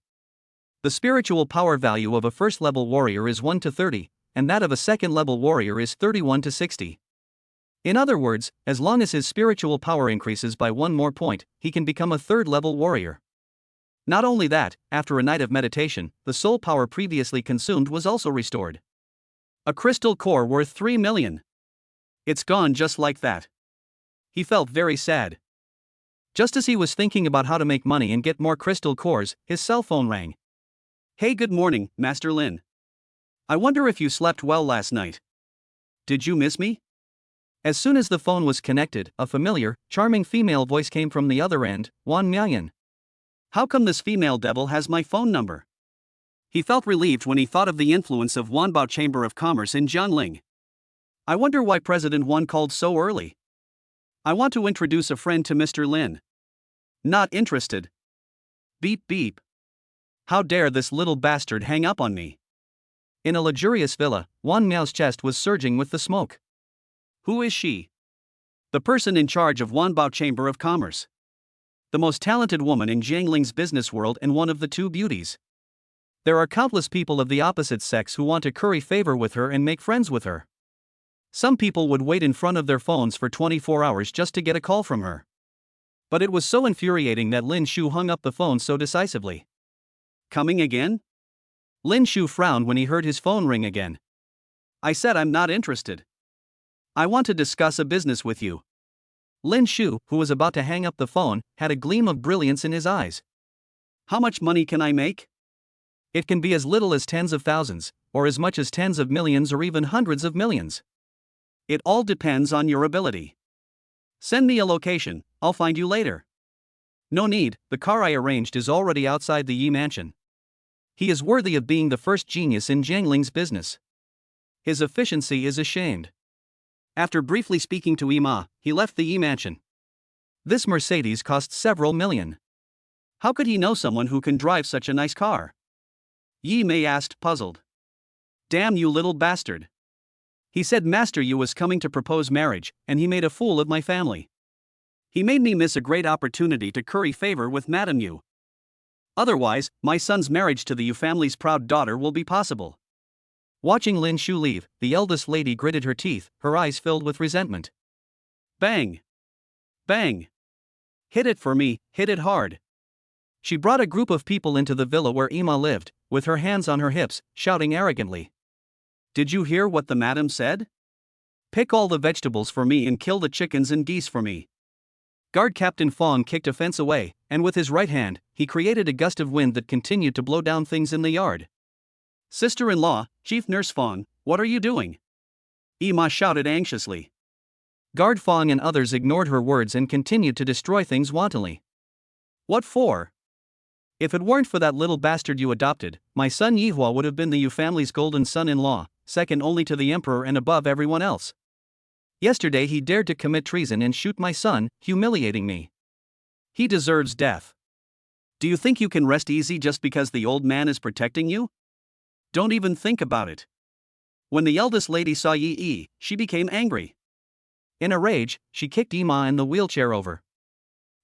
The spiritual power value of a first-level warrior is 1 to 30, and that of a second-level warrior is 31 to 60. In other words, as long as his spiritual power increases by 1 more point, he can become a third-level warrior. Not only that, after a night of meditation, the soul power previously consumed was also restored. A crystal core worth 3 million. It's gone just like that. He felt very sad. Just as he was thinking about how to make money and get more crystal cores, his cell phone rang. Hey, good morning, Master Lin. I wonder if you slept well last night. Did you miss me? As soon as the phone was connected, a familiar, charming female voice came from the other end, Wan Miaoyan. How come this female devil has my phone number? He felt relieved when he thought of the influence of Wanbao Chamber of Commerce in Jiangling. I wonder why President Wan called so early. I want to introduce a friend to Mr. Lin. Not interested. Beep beep. How dare this little bastard hang up on me? In a luxurious villa, Wan Miao's chest was surging with the smoke. Who is she? The person in charge of Wanbao Chamber of Commerce. The most talented woman in Jiangling's business world and one of the 2 beauties. There are countless people of the opposite sex who want to curry favor with her and make friends with her. Some people would wait in front of their phones for 24 hours just to get a call from her. But it was so infuriating that Lin Shu hung up the phone so decisively. Coming again? Lin Shu frowned when he heard his phone ring again. I said I'm not interested. I want to discuss a business with you. Lin Shu, who was about to hang up the phone, had a gleam of brilliance in his eyes. How much money can I make? It can be as little as tens of thousands, or as much as tens of millions or even hundreds of millions. It all depends on your ability. Send me a location, I'll find you later. No need, the car I arranged is already outside the Yi mansion. He is worthy of being the first genius in Jiangling's business. His efficiency is ashamed. After briefly speaking to Ima, he left the Yi mansion. This Mercedes cost several million. How could he know someone who can drive such a nice car? Yi Mei asked, puzzled. Damn you little bastard. He said Master Yu was coming to propose marriage, and he made a fool of my family. He made me miss a great opportunity to curry favor with Madame Yu. Otherwise, my son's marriage to the Yu family's proud daughter will be possible. Watching Lin Shu leave, the eldest lady gritted her teeth, her eyes filled with resentment. Bang! Bang! Hit it for me, hit it hard. She brought a group of people into the villa where Ima lived, with her hands on her hips, shouting arrogantly. Did you hear what the madam said? Pick all the vegetables for me and kill the chickens and geese for me. Guard Captain Fong kicked a fence away, and with his right hand, he created a gust of wind that continued to blow down things in the yard. Sister-in-law, Chief Nurse Fong, what are you doing? Ima shouted anxiously. Guard Fong and others ignored her words and continued to destroy things wantonly. What for? If it weren't for that little bastard you adopted, my son Yihua would have been the Yu family's golden son-in-law, second only to the emperor and above everyone else. Yesterday he dared to commit treason and shoot my son, humiliating me. He deserves death. Do you think you can rest easy just because the old man is protecting you? Don't even think about it. When the eldest lady saw Yi, she became angry. In a rage, she kicked Ima and the wheelchair over.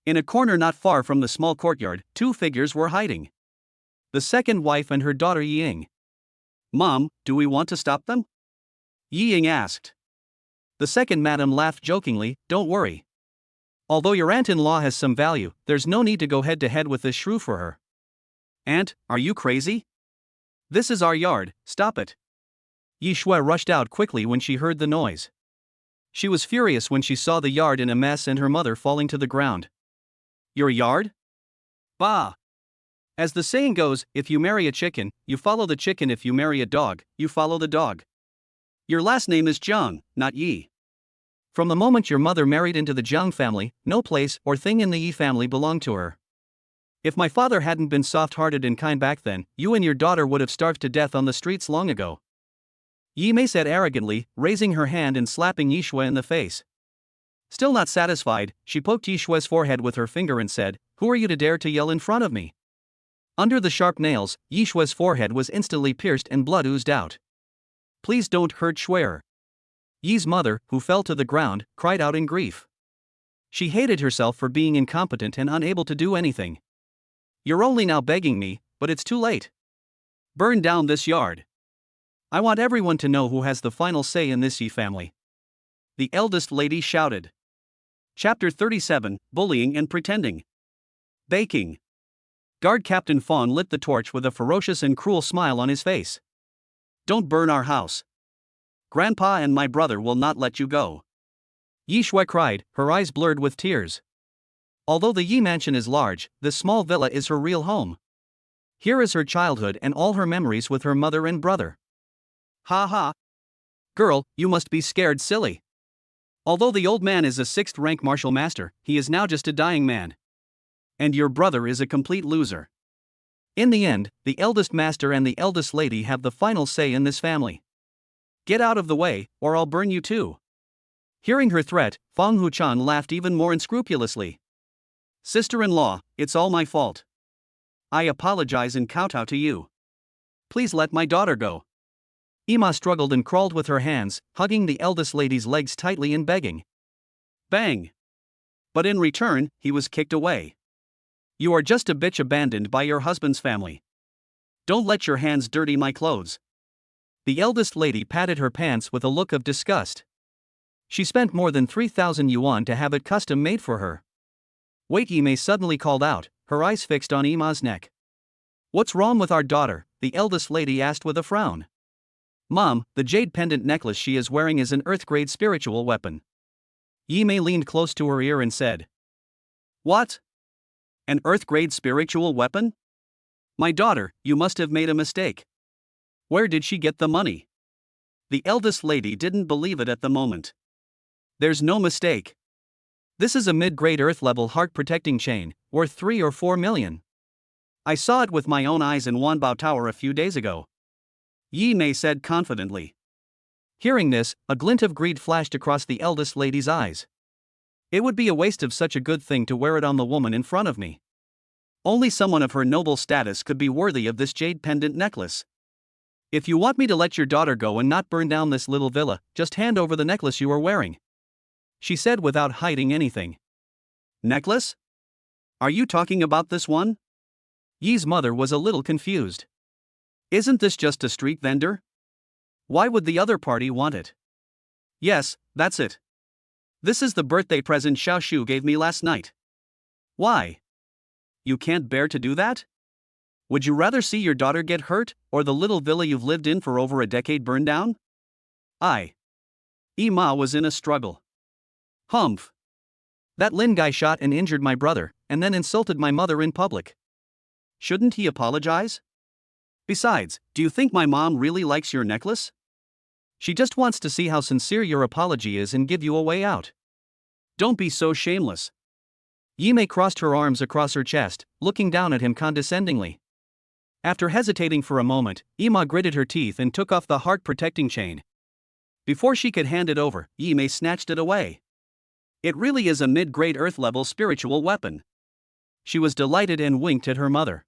In a corner not far from the small courtyard, two figures were hiding. The second wife and her daughter Ying. Mom, do we want to stop them? Ying asked. The second madam laughed jokingly, don't worry. Although your aunt-in-law has some value, there's no need to go head-to-head with this shrew for her. Aunt, are you crazy? This is our yard, stop it. Yi Shui rushed out quickly when she heard the noise. She was furious when she saw the yard in a mess and her mother falling to the ground. Your yard? Bah! As the saying goes, if you marry a chicken, you follow the chicken. If you marry a dog, you follow the dog. Your last name is Zhang, not Yi. From the moment your mother married into the Zhang family, no place or thing in the Yi family belonged to her. If my father hadn't been soft-hearted and kind back then, you and your daughter would have starved to death on the streets long ago. Yi Mei said arrogantly, raising her hand and slapping Yi Shui in the face. Still not satisfied, she poked Yi Shui's forehead with her finger and said, "Who are you to dare to yell in front of me?" Under the sharp nails, Yi Shui's forehead was instantly pierced and blood oozed out. Please don't hurt Shui'er. Yi's mother, who fell to the ground, cried out in grief. She hated herself for being incompetent and unable to do anything. You're only now begging me, but it's too late. Burn down this yard. I want everyone to know who has the final say in this Yi family. The eldest lady shouted. Chapter 37, Bullying and Pretending. Baking. Guard Captain Fong lit the torch with a ferocious and cruel smile on his face. Don't burn our house. Grandpa and my brother will not let you go. Yi Shui cried, her eyes blurred with tears. Although the Yi mansion is large, this small villa is her real home. Here is her childhood and all her memories with her mother and brother. Ha ha. Girl, you must be scared silly. Although the old man is a 6th rank martial master, he is now just a dying man. And your brother is a complete loser. In the end, the eldest master and the eldest lady have the final say in this family. Get out of the way, or I'll burn you too. Hearing her threat, Fong Huchan laughed even more unscrupulously. Sister-in-law, it's all my fault. I apologize and kowtow to you. Please let my daughter go. Ima struggled and crawled with her hands, hugging the eldest lady's legs tightly and begging. Bang! But in return, he was kicked away. You are just a bitch abandoned by your husband's family. Don't let your hands dirty my clothes. The eldest lady patted her pants with a look of disgust. She spent more than 3,000 yuan to have it custom made for her. Wait, Yi Mei suddenly called out, her eyes fixed on Ima's neck. What's wrong with our daughter? The eldest lady asked with a frown. Mom, the jade pendant necklace she is wearing is an Earth-grade spiritual weapon. Yi Mei leaned close to her ear and said, What? An Earth-grade spiritual weapon? My daughter, you must have made a mistake. Where did she get the money? The eldest lady didn't believe it at the moment. There's no mistake. This is a mid-grade Earth-level heart-protecting chain, worth 3 or 4 million. I saw it with my own eyes in Wanbao Tower a few days ago. Yi Mei said confidently. Hearing this, a glint of greed flashed across the eldest lady's eyes. It would be a waste of such a good thing to wear it on the woman in front of me. Only someone of her noble status could be worthy of this jade pendant necklace. If you want me to let your daughter go and not burn down this little villa, just hand over the necklace you are wearing, she said without hiding anything. Necklace? Are you talking about this one? Yi's mother was a little confused. Isn't this just a street vendor? Why would the other party want it? Yes, that's it. This is the birthday present Xiao Shu gave me last night. Why? You can't bear to do that? Would you rather see your daughter get hurt, or the little villa you've lived in for over a decade burn down? Yi Ma was in a struggle. Humph. That Lin guy shot and injured my brother, and then insulted my mother in public. Shouldn't he apologize? Besides, do you think my mom really likes your necklace? She just wants to see how sincere your apology is and give you a way out. Don't be so shameless. Yi Mei crossed her arms across her chest, looking down at him condescendingly. After hesitating for a moment, Yi Ma gritted her teeth and took off the heart-protecting chain. Before she could hand it over, Yi Mei snatched it away. It really is a mid-grade Earth-level spiritual weapon. She was delighted and winked at her mother.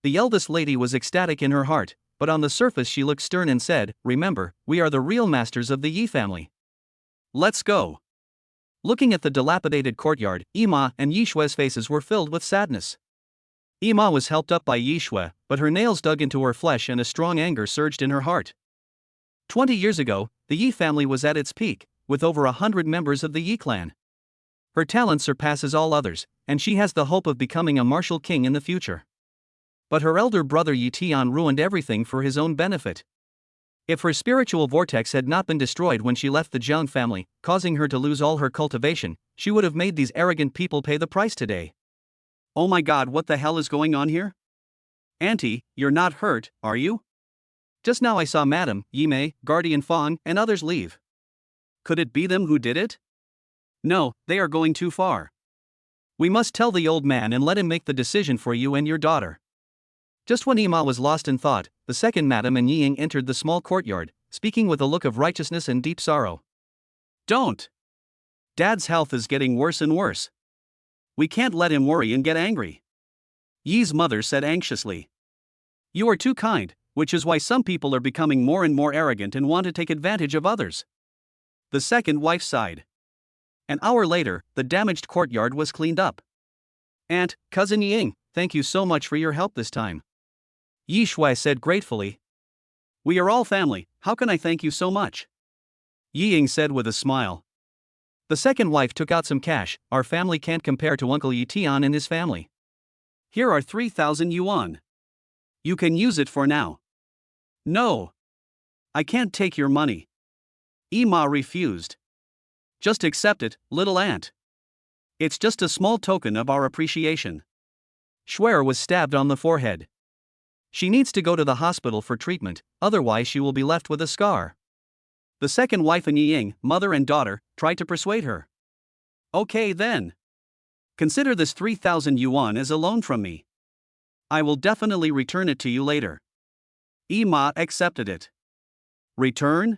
The eldest lady was ecstatic in her heart, but on the surface she looked stern and said, Remember, we are the real masters of the Yi family. Let's go. Looking at the dilapidated courtyard, Yi Ma and Yi Shue's faces were filled with sadness. Yi Ma was helped up by Yi Shue, but her nails dug into her flesh and a strong anger surged in her heart. 20 years ago, the Yi family was at its peak, with over 100 members of the Yi clan. Her talent surpasses all others, and she has the hope of becoming a martial king in the future. But her elder brother Yi Tian ruined everything for his own benefit. If her spiritual vortex had not been destroyed when she left the Jiang family, causing her to lose all her cultivation, she would have made these arrogant people pay the price today. Oh my god, what the hell is going on here? Auntie, you're not hurt, are you? Just now I saw Madame, Yi Mei, Guardian Fong, and others leave. Could it be them who did it? No, they are going too far. We must tell the old man and let him make the decision for you and your daughter. Just when Yi Ma was lost in thought, the second Madame and Yi Ying entered the small courtyard, speaking with a look of righteousness and deep sorrow. Don't! Dad's health is getting worse and worse. We can't let him worry and get angry. Yi's mother said anxiously. You are too kind, which is why some people are becoming more and more arrogant and want to take advantage of others. The second wife sighed. An hour later, the damaged courtyard was cleaned up. Aunt, Cousin Ying, thank you so much for your help this time. Yi Shui said gratefully. We are all family, how can I thank you so much? Yi Ying said with a smile. The second wife took out some cash. Our family can't compare to Uncle Yi Tian and his family. Here are 3,000 yuan. You can use it for now. No. I can't take your money. Yi Ma refused. Just accept it, little aunt. It's just a small token of our appreciation. Shuer was stabbed on the forehead. She needs to go to the hospital for treatment, otherwise she will be left with a scar. The second wife and Yi Ying, mother and daughter, tried to persuade her. Okay then. Consider this 3,000 yuan as a loan from me. I will definitely return it to you later. Yi Ma accepted it. Return?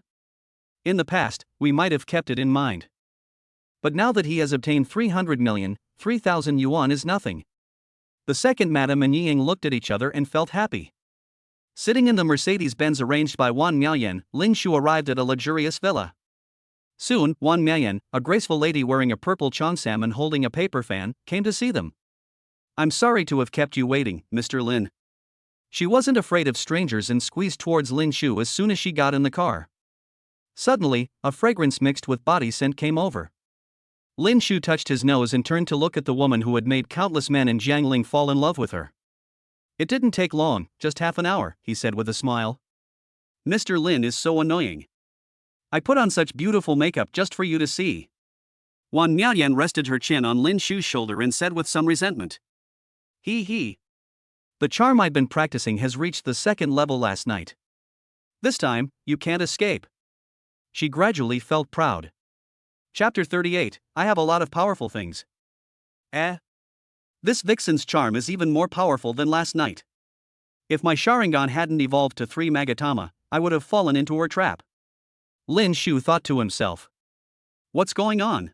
In the past, we might have kept it in mind. But now that he has obtained 300 million, 3,000 yuan is nothing. The second Madame and Yi Ying looked at each other and felt happy. Sitting in the Mercedes-Benz arranged by Wan Miaoyan, Lin Shu arrived at a luxurious villa. Soon, Wan Miaoyan, a graceful lady wearing a purple cheongsam and holding a paper fan, came to see them. I'm sorry to have kept you waiting, Mr. Lin. She wasn't afraid of strangers and squeezed towards Lin Shu as soon as she got in the car. Suddenly, a fragrance mixed with body scent came over. Lin Shu touched his nose and turned to look at the woman who had made countless men in Jiangling fall in love with her. It didn't take long, just half an hour, he said with a smile. Mr. Lin is so annoying. I put on such beautiful makeup just for you to see. Wan Miaoyan rested her chin on Lin Shu's shoulder and said with some resentment. He. The charm I've been practicing has reached the second level last night. This time, you can't escape. She gradually felt proud. Chapter 38, I have a lot of powerful things. This vixen's charm is even more powerful than last night. If my Sharingan hadn't evolved to 3 Magatama, I would have fallen into her trap. Lin Shu thought to himself. What's going on?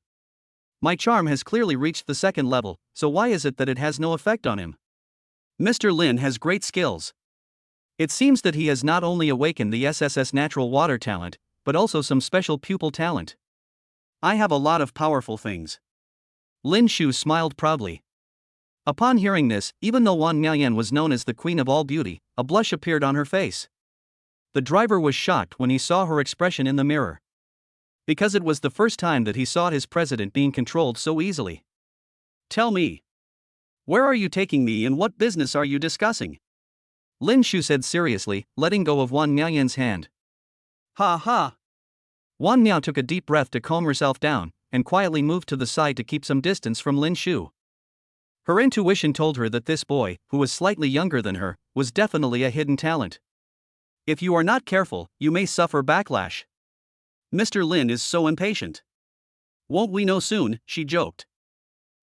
My charm has clearly reached the second level, so why is it that it has no effect on him? Mr. Lin has great skills. It seems that he has not only awakened the SSS natural water talent, but also some special pupil talent. I have a lot of powerful things. Lin Shu smiled proudly. Upon hearing this, even though Wan Miaoyan was known as the Queen of All Beauty, a blush appeared on her face. The driver was shocked when he saw her expression in the mirror. Because it was the first time that he saw his president being controlled so easily. Tell me. Where are you taking me and what business are you discussing? Lin Shu said seriously, letting go of Wan Miaoyan's hand. Ha ha. Wan Miao took a deep breath to calm herself down, and quietly moved to the side to keep some distance from Lin Shu. Her intuition told her that this boy, who was slightly younger than her, was definitely a hidden talent. If you are not careful, you may suffer backlash. Mr. Lin is so impatient. Won't we know soon, she joked.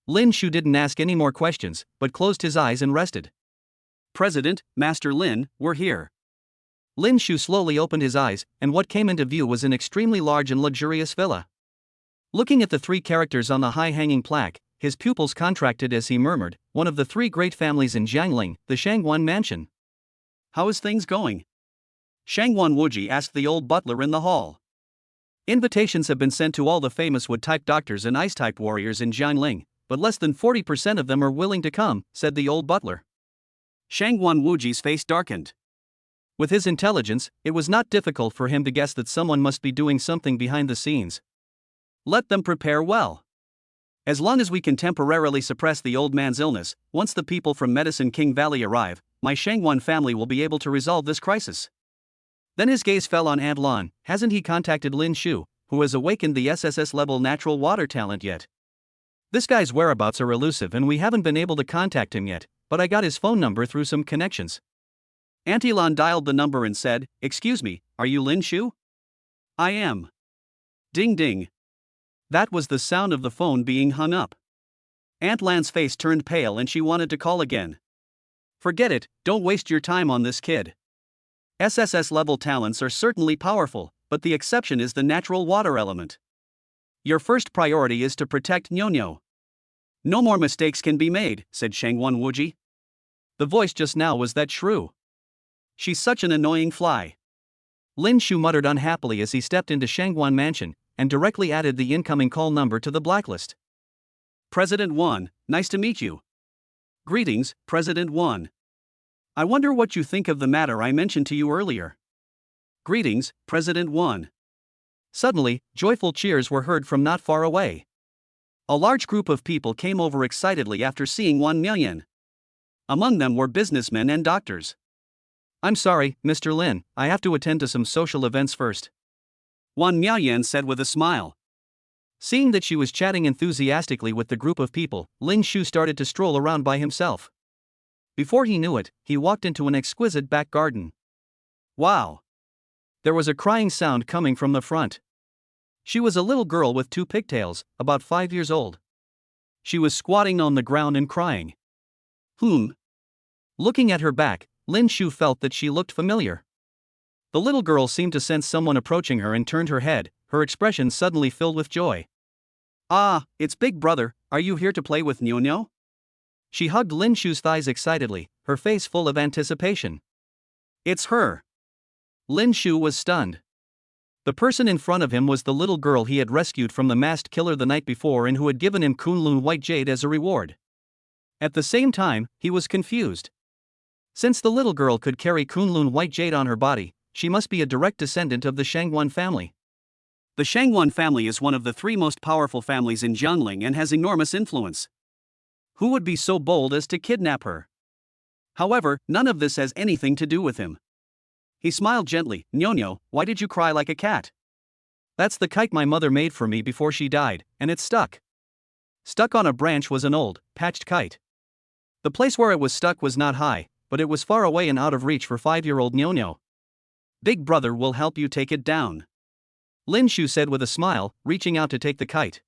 Lin Shu didn't ask any more questions, but closed his eyes and rested. President, Master Lin, we're here. Lin Shu slowly opened his eyes, and what came into view was an extremely large and luxurious villa. Looking at the 3 characters on the high-hanging plaque, his pupils contracted as he murmured, one of the 3 great families in Jiangling, the Shangguan Mansion. How is things going? Shangguan Wuji asked the old butler in the hall. Invitations have been sent to all the famous wood-type doctors and ice-type warriors in Jiangling, but less than 40% of them are willing to come, said the old butler. Shangguan Wuji's face darkened. With his intelligence, it was not difficult for him to guess that someone must be doing something behind the scenes. Let them prepare well. As long as we can temporarily suppress the old man's illness, once the people from Medicine King Valley arrive, my Shangguan family will be able to resolve this crisis. Then his gaze fell on Aunt Lan. Hasn't he contacted Lin Shu, who has awakened the SSS-level natural water talent yet? This guy's whereabouts are elusive and we haven't been able to contact him yet, but I got his phone number through some connections. Auntie Lan dialed the number and said, Excuse me, are you Lin Shu? I am. Ding ding. That was the sound of the phone being hung up. Aunt Lan's face turned pale and she wanted to call again. Forget it, don't waste your time on this kid. SSS-level talents are certainly powerful, but the exception is the natural water element. Your first priority is to protect Nyonyo. No more mistakes can be made, said Shangguan Wuji. The voice just now was that shrew. She's such an annoying fly. Lin Shu muttered unhappily as he stepped into Shangguan Mansion, and directly added the incoming call number to the blacklist. President 1, nice to meet you. Greetings, President 1. I wonder what you think of the matter I mentioned to you earlier. Greetings, President 1. Suddenly, joyful cheers were heard from not far away. A large group of people came over excitedly after seeing Wan Miaoyan. Among them were businessmen and doctors. I'm sorry, Mr. Lin, I have to attend to some social events first. Wan Miaoyan said with a smile. Seeing that she was chatting enthusiastically with the group of people, Lin Shu started to stroll around by himself. Before he knew it, he walked into an exquisite back garden. Wow! There was a crying sound coming from the front. She was a little girl with 2 pigtails, about 5 years old. She was squatting on the ground and crying. Looking at her back, Lin Shu felt that she looked familiar. The little girl seemed to sense someone approaching her and turned her head, her expression suddenly filled with joy. Ah, it's Big Brother, are you here to play with Nyonyo? She hugged Lin Shu's thighs excitedly, her face full of anticipation. It's her. Lin Shu was stunned. The person in front of him was the little girl he had rescued from the masked killer the night before and who had given him Kunlun White Jade as a reward. At the same time, he was confused. Since the little girl could carry Kunlun White Jade on her body, she must be a direct descendant of the Shangguan family. The Shangguan family is one of the 3 most powerful families in Jiangling and has enormous influence. Who would be so bold as to kidnap her? However, none of this has anything to do with him. He smiled gently. Nyo, why did you cry like a cat? That's the kite my mother made for me before she died, and it's stuck. Stuck on a branch was an old, patched kite. The place where it was stuck was not high, but it was far away and out of reach for 5-year-old Nyo. Big brother will help you take it down, Lin Shu said with a smile, reaching out to take the kite.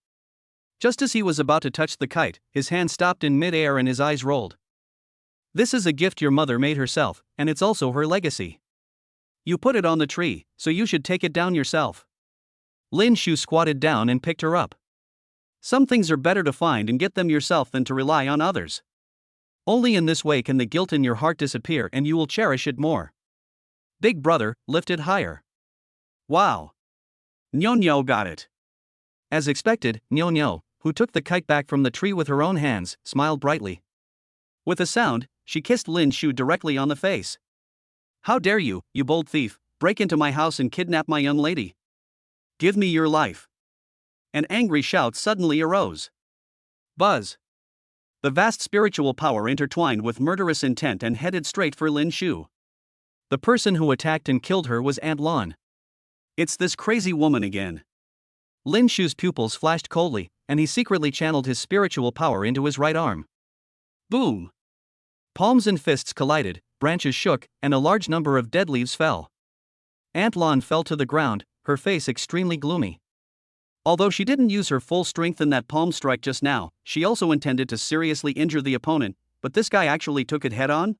Just as he was about to touch the kite, his hand stopped in mid-air and his eyes rolled. This is a gift your mother made herself, and it's also her legacy. You put it on the tree, so you should take it down yourself. Lin Shu squatted down and picked her up. Some things are better to find and get them yourself than to rely on others. Only in this way can the guilt in your heart disappear and you will cherish it more. Big brother, lift it higher. Wow! Nyo got it. As expected, Nyo, who took the kite back from the tree with her own hands, smiled brightly. With a sound, she kissed Lin Shu directly on the face. How dare you, you bold thief, break into my house and kidnap my young lady? Give me your life. An angry shout suddenly arose. Buzz! The vast spiritual power intertwined with murderous intent and headed straight for Lin Shu. The person who attacked and killed her was Aunt Lon. It's this crazy woman again. Lin Shu's pupils flashed coldly, and he secretly channeled his spiritual power into his right arm. Boom! Palms and fists collided, branches shook, and a large number of dead leaves fell. Aunt Lon fell to the ground, her face extremely gloomy. Although she didn't use her full strength in that palm strike just now, she also intended to seriously injure the opponent, but this guy actually took it head-on?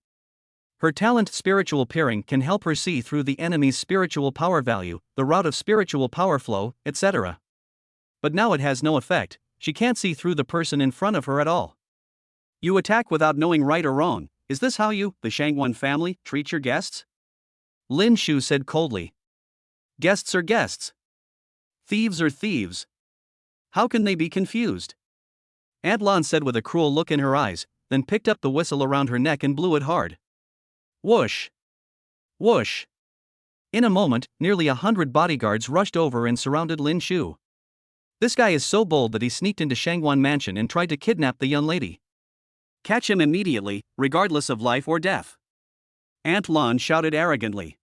Her talent spiritual peering can help her see through the enemy's spiritual power value, the route of spiritual power flow, etc. But now it has no effect, she can't see through the person in front of her at all. You attack without knowing right or wrong, is this how you, the Shangwan family, treat your guests? Lin Shu said coldly. Guests are guests. Thieves are thieves. How can they be confused? Aunt Lon said with a cruel look in her eyes, then picked up the whistle around her neck and blew it hard. Whoosh! Whoosh! In a moment, nearly 100 bodyguards rushed over and surrounded Lin Shu. This guy is so bold that he sneaked into Shangwan Mansion and tried to kidnap the young lady. Catch him immediately, regardless of life or death. Aunt Lon shouted arrogantly.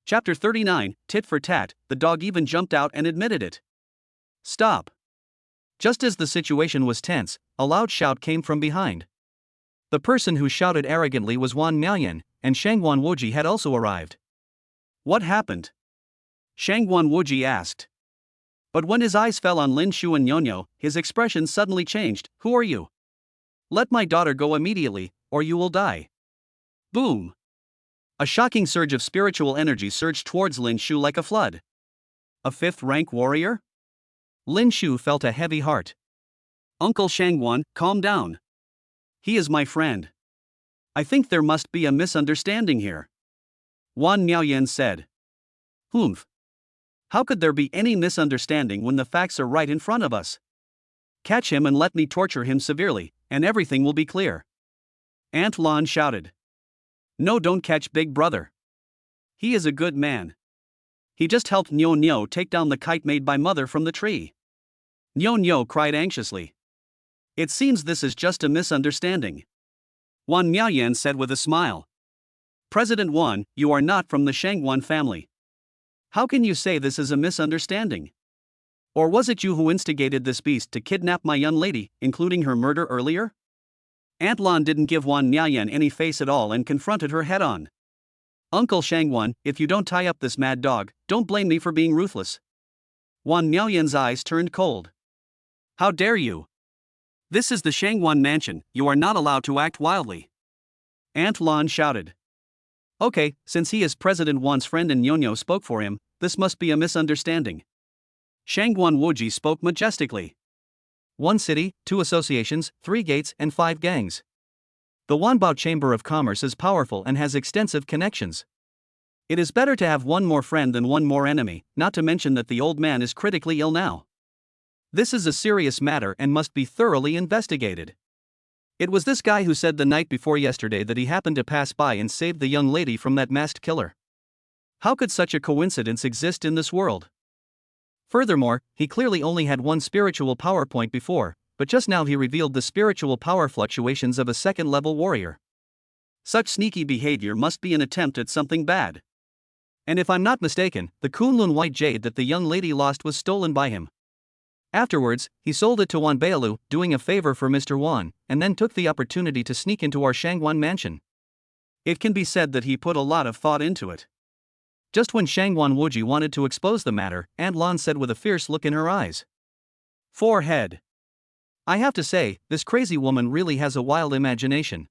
Chapter 39, Tit for Tat, the dog even jumped out and admitted it. Stop! Just as the situation was tense, a loud shout came from behind. The person who shouted arrogantly was Wan Miaoyan, and Shangwan Wuji had also arrived. What happened? Shangwan Wuji asked. But when his eyes fell on Lin Shu and Nyo, his expression suddenly changed. Who are you? Let my daughter go immediately, or you will die. Boom! A shocking surge of spiritual energy surged towards Lin Shu like a flood. A 5th-rank warrior? Lin Shu felt a heavy heart. Uncle Shangwan, calm down. He is my friend. I think there must be a misunderstanding here. Wan Miaoyan said. Humph. How could there be any misunderstanding when the facts are right in front of us? Catch him and let me torture him severely, and everything will be clear. Aunt Lon shouted. No, don't catch Big Brother. He is a good man. He just helped Nyo take down the kite made by Mother from the tree. Nyo cried anxiously. It seems this is just a misunderstanding. Wan Miaoyan said with a smile. President Wan, you are not from the Shangwan family. How can you say this is a misunderstanding? Or was it you who instigated this beast to kidnap my young lady, including her murder earlier? Aunt Lon didn't give Wan Miaoyan any face at all and confronted her head-on. Uncle Shangwan, if you don't tie up this mad dog, don't blame me for being ruthless. Wan Miaoyan's eyes turned cold. How dare you? This is the Shangwan mansion, you are not allowed to act wildly. Aunt Lon shouted. Okay, since he is President Wan's friend and Nyo spoke for him, this must be a misunderstanding. Shangwan Wuji spoke majestically. 1 city, 2 associations, 3 gates, and 5 gangs. The Wanbao Chamber of Commerce is powerful and has extensive connections. It is better to have one more friend than one more enemy, not to mention that the old man is critically ill now. This is a serious matter and must be thoroughly investigated. It was this guy who said the night before yesterday that he happened to pass by and saved the young lady from that masked killer. How could such a coincidence exist in this world? Furthermore, he clearly only had one spiritual power point before, but just now he revealed the spiritual power fluctuations of a 2nd-level warrior. Such sneaky behavior must be an attempt at something bad. And if I'm not mistaken, the Kunlun white jade that the young lady lost was stolen by him. Afterwards, he sold it to Wan Bailu, doing a favor for Mr. Wan, and then took the opportunity to sneak into our Shangwan mansion. It can be said that he put a lot of thought into it. Just when Shangwan Wuji wanted to expose the matter, Aunt Lan said with a fierce look in her eyes. Forehead. I have to say, this crazy woman really has a wild imagination.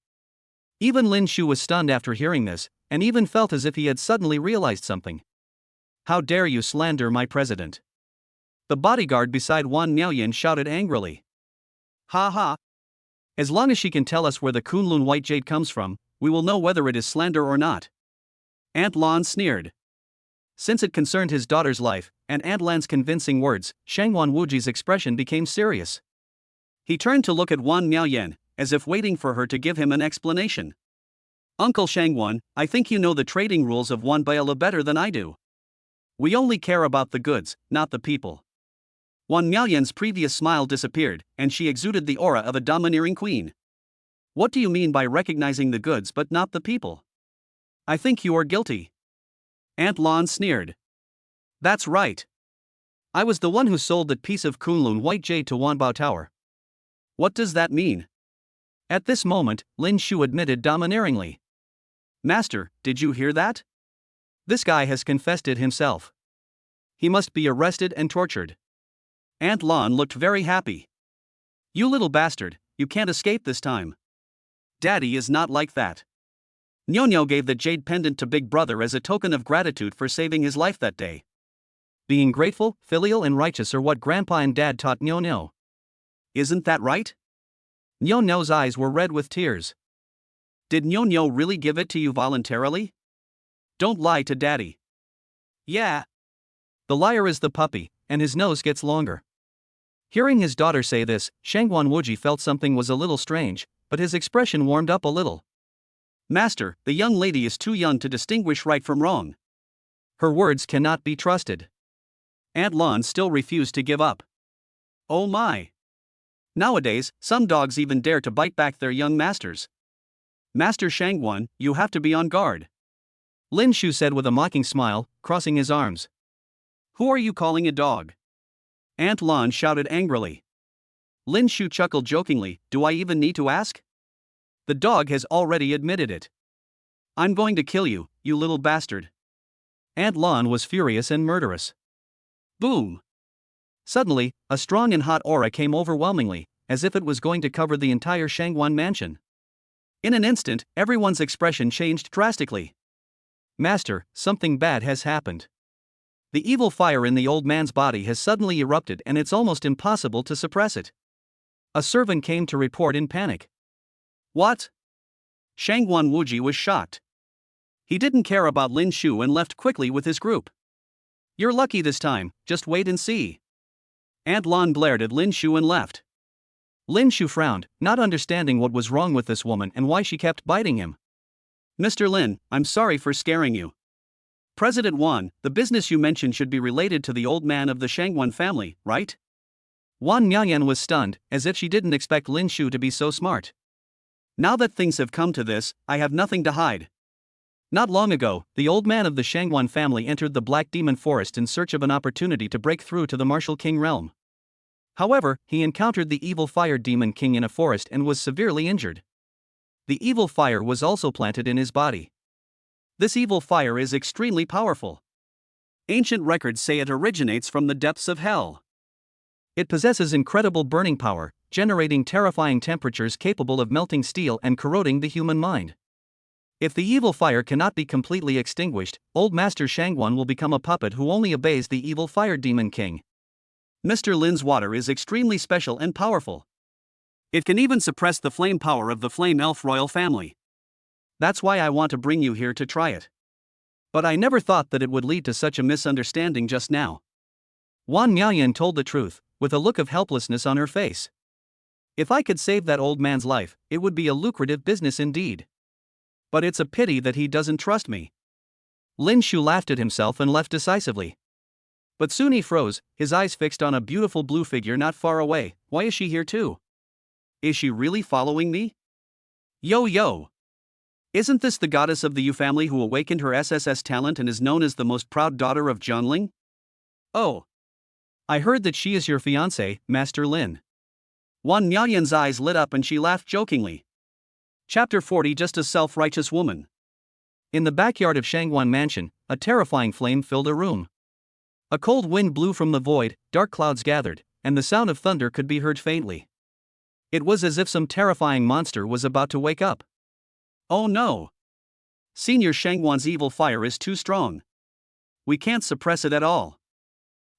Even Lin Shu was stunned after hearing this, and even felt as if he had suddenly realized something. How dare you slander my president? The bodyguard beside Wan Miaoyan shouted angrily. Ha ha. As long as she can tell us where the Kunlun white jade comes from, we will know whether it is slander or not. Aunt Lan sneered. Since it concerned his daughter's life, and Aunt Lan's convincing words, Shangwan Wuji's expression became serious. He turned to look at Wan Miaoyan, as if waiting for her to give him an explanation. Uncle Shangwan, I think you know the trading rules of Wan Bailu better than I do. We only care about the goods, not the people. Wan Miaoyan's previous smile disappeared, and she exuded the aura of a domineering queen. What do you mean by recognizing the goods but not the people? I think you are guilty. Aunt Lan sneered. That's right. I was the one who sold that piece of Kunlun white jade to Wanbao Tower. What does that mean? At this moment, Lin Shu admitted domineeringly. Master, did you hear that? This guy has confessed it himself. He must be arrested and tortured. Aunt Lan looked very happy. You little bastard, you can't escape this time. Daddy is not like that. Nyo gave the jade pendant to Big Brother as a token of gratitude for saving his life that day. Being grateful, filial and righteous are what Grandpa and Dad taught Nyo. Isn't that right? Nyo's eyes were red with tears. Did Nyo really give it to you voluntarily? Don't lie to Daddy. Yeah. The liar is the puppy, and his nose gets longer. Hearing his daughter say this, Shangwan Wuji felt something was a little strange, but his expression warmed up a little. Master, the young lady is too young to distinguish right from wrong. Her words cannot be trusted. Aunt Lan still refused to give up. Oh my. Nowadays, some dogs even dare to bite back their young masters. Master Shangwan, you have to be on guard. Lin Shu said with a mocking smile, crossing his arms. Who are you calling a dog? Aunt Lan shouted angrily. Lin Shu chuckled jokingly, do I even need to ask? The dog has already admitted it. I'm going to kill you, you little bastard. Aunt Lan was furious and murderous. Boom! Suddenly, a strong and hot aura came overwhelmingly, as if it was going to cover the entire Shangwan mansion. In an instant, everyone's expression changed drastically. Master, something bad has happened. The evil fire in the old man's body has suddenly erupted and it's almost impossible to suppress it. A servant came to report in panic. What? Shangwan Wuji was shocked. He didn't care about Lin Shu and left quickly with his group. You're lucky this time, just wait and see. Aunt Lan glared at Lin Shu and left. Lin Shu frowned, not understanding what was wrong with this woman and why she kept biting him. Mr. Lin, I'm sorry for scaring you. President Wan, the business you mentioned should be related to the old man of the Shangwan family, right? Wan Miaoyan was stunned, as if she didn't expect Lin Shu to be so smart. Now that things have come to this, I have nothing to hide. Not long ago, the old man of the Shangwan family entered the Black Demon Forest in search of an opportunity to break through to the Martial King realm. However, he encountered the evil fire demon king in a forest and was severely injured. The evil fire was also planted in his body. This evil fire is extremely powerful. Ancient records say it originates from the depths of hell. It possesses incredible burning power, generating terrifying temperatures capable of melting steel and corroding the human mind. If the evil fire cannot be completely extinguished, Old Master Shangwan will become a puppet who only obeys the evil fire demon king. Mr. Lin's water is extremely special and powerful. It can even suppress the flame power of the flame elf royal family. That's why I want to bring you here to try it. But I never thought that it would lead to such a misunderstanding just now. Wan Miaoyan told the truth, with a look of helplessness on her face. If I could save that old man's life, it would be a lucrative business indeed. But it's a pity that he doesn't trust me. Lin Shu laughed at himself and left decisively. But soon he froze, his eyes fixed on a beautiful blue figure not far away. Why is she here too? Is she really following me? Yo yo! Isn't this the goddess of the Yu family who awakened her SSS talent and is known as the most proud daughter of Jianling? Oh. I heard that she is your fiancé, Master Lin. Wan Miaoyan's eyes lit up and she laughed jokingly. Chapter 40 Just a Self-Righteous Woman. In the backyard of Shangguan Mansion, a terrifying flame filled a room. A cold wind blew from the void, dark clouds gathered, and the sound of thunder could be heard faintly. It was as if some terrifying monster was about to wake up. Oh no! Senior Shangguan's evil fire is too strong. We can't suppress it at all.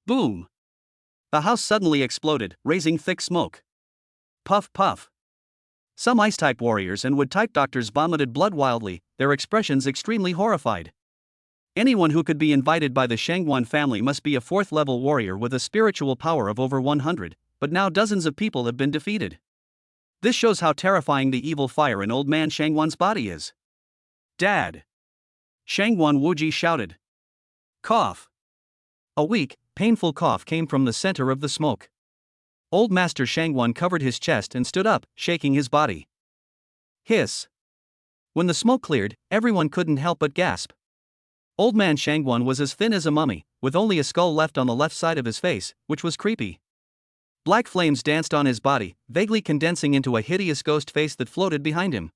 Boom! The house suddenly exploded, raising thick smoke. Puff puff. Some ice-type warriors and wood-type doctors vomited blood wildly, their expressions extremely horrified. Anyone who could be invited by the Shangguan family must be a 4th-level warrior with a spiritual power of over 100, but now dozens of people have been defeated. This shows how terrifying the evil fire in old man Shangguan's body is. Dad! Shangguan Wuji shouted. Cough! A weak, painful cough came from the center of the smoke. Old Master Shangguan covered his chest and stood up, shaking his body. Hiss! When the smoke cleared, everyone couldn't help but gasp. Old man Shangguan was as thin as a mummy, with only a skull left on the left side of his face, which was creepy. Black flames danced on his body, vaguely condensing into a hideous ghost face that floated behind him.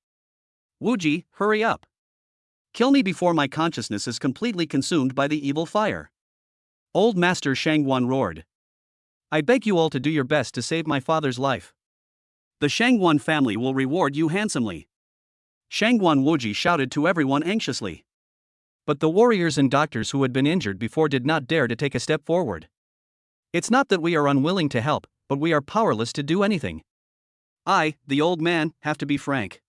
Wuji, hurry up! Kill me before my consciousness is completely consumed by the evil fire. Old Master Shangguan roared. I beg you all to do your best to save my father's life. The Shangguan family will reward you handsomely. Shangguan Wuji shouted to everyone anxiously. But the warriors and doctors who had been injured before did not dare to take a step forward. It's not that we are unwilling to help, but we are powerless to do anything. I, the old man, have to be frank.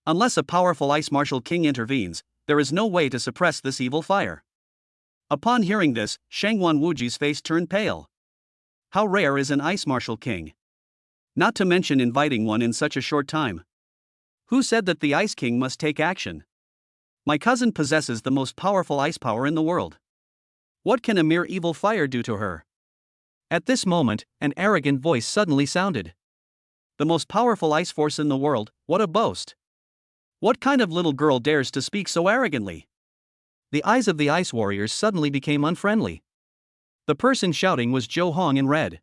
Unless a powerful ice martial king intervenes, there is no way to suppress this evil fire. Upon hearing this, Shangguan Wuji's face turned pale. How rare is an ice martial king? Not to mention inviting one in such a short time. Who said that the ice king must take action? My cousin possesses the most powerful ice power in the world. What can a mere evil fire do to her? At this moment, an arrogant voice suddenly sounded. The most powerful ice force in the world, what a boast! What kind of little girl dares to speak so arrogantly? The eyes of the ice warriors suddenly became unfriendly. The person shouting was Zhou Hong in red.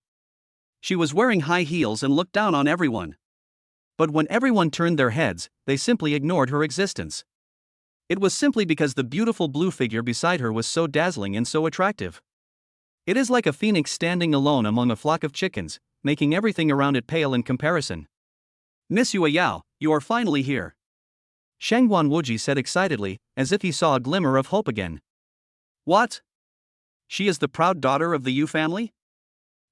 She was wearing high heels and looked down on everyone. But when everyone turned their heads, they simply ignored her existence. It was simply because the beautiful blue figure beside her was so dazzling and so attractive. It is like a phoenix standing alone among a flock of chickens, making everything around it pale in comparison. Miss Yue Yao, you are finally here. Shangguan Wuji said excitedly, as if he saw a glimmer of hope again. What? She is the proud daughter of the Yu family?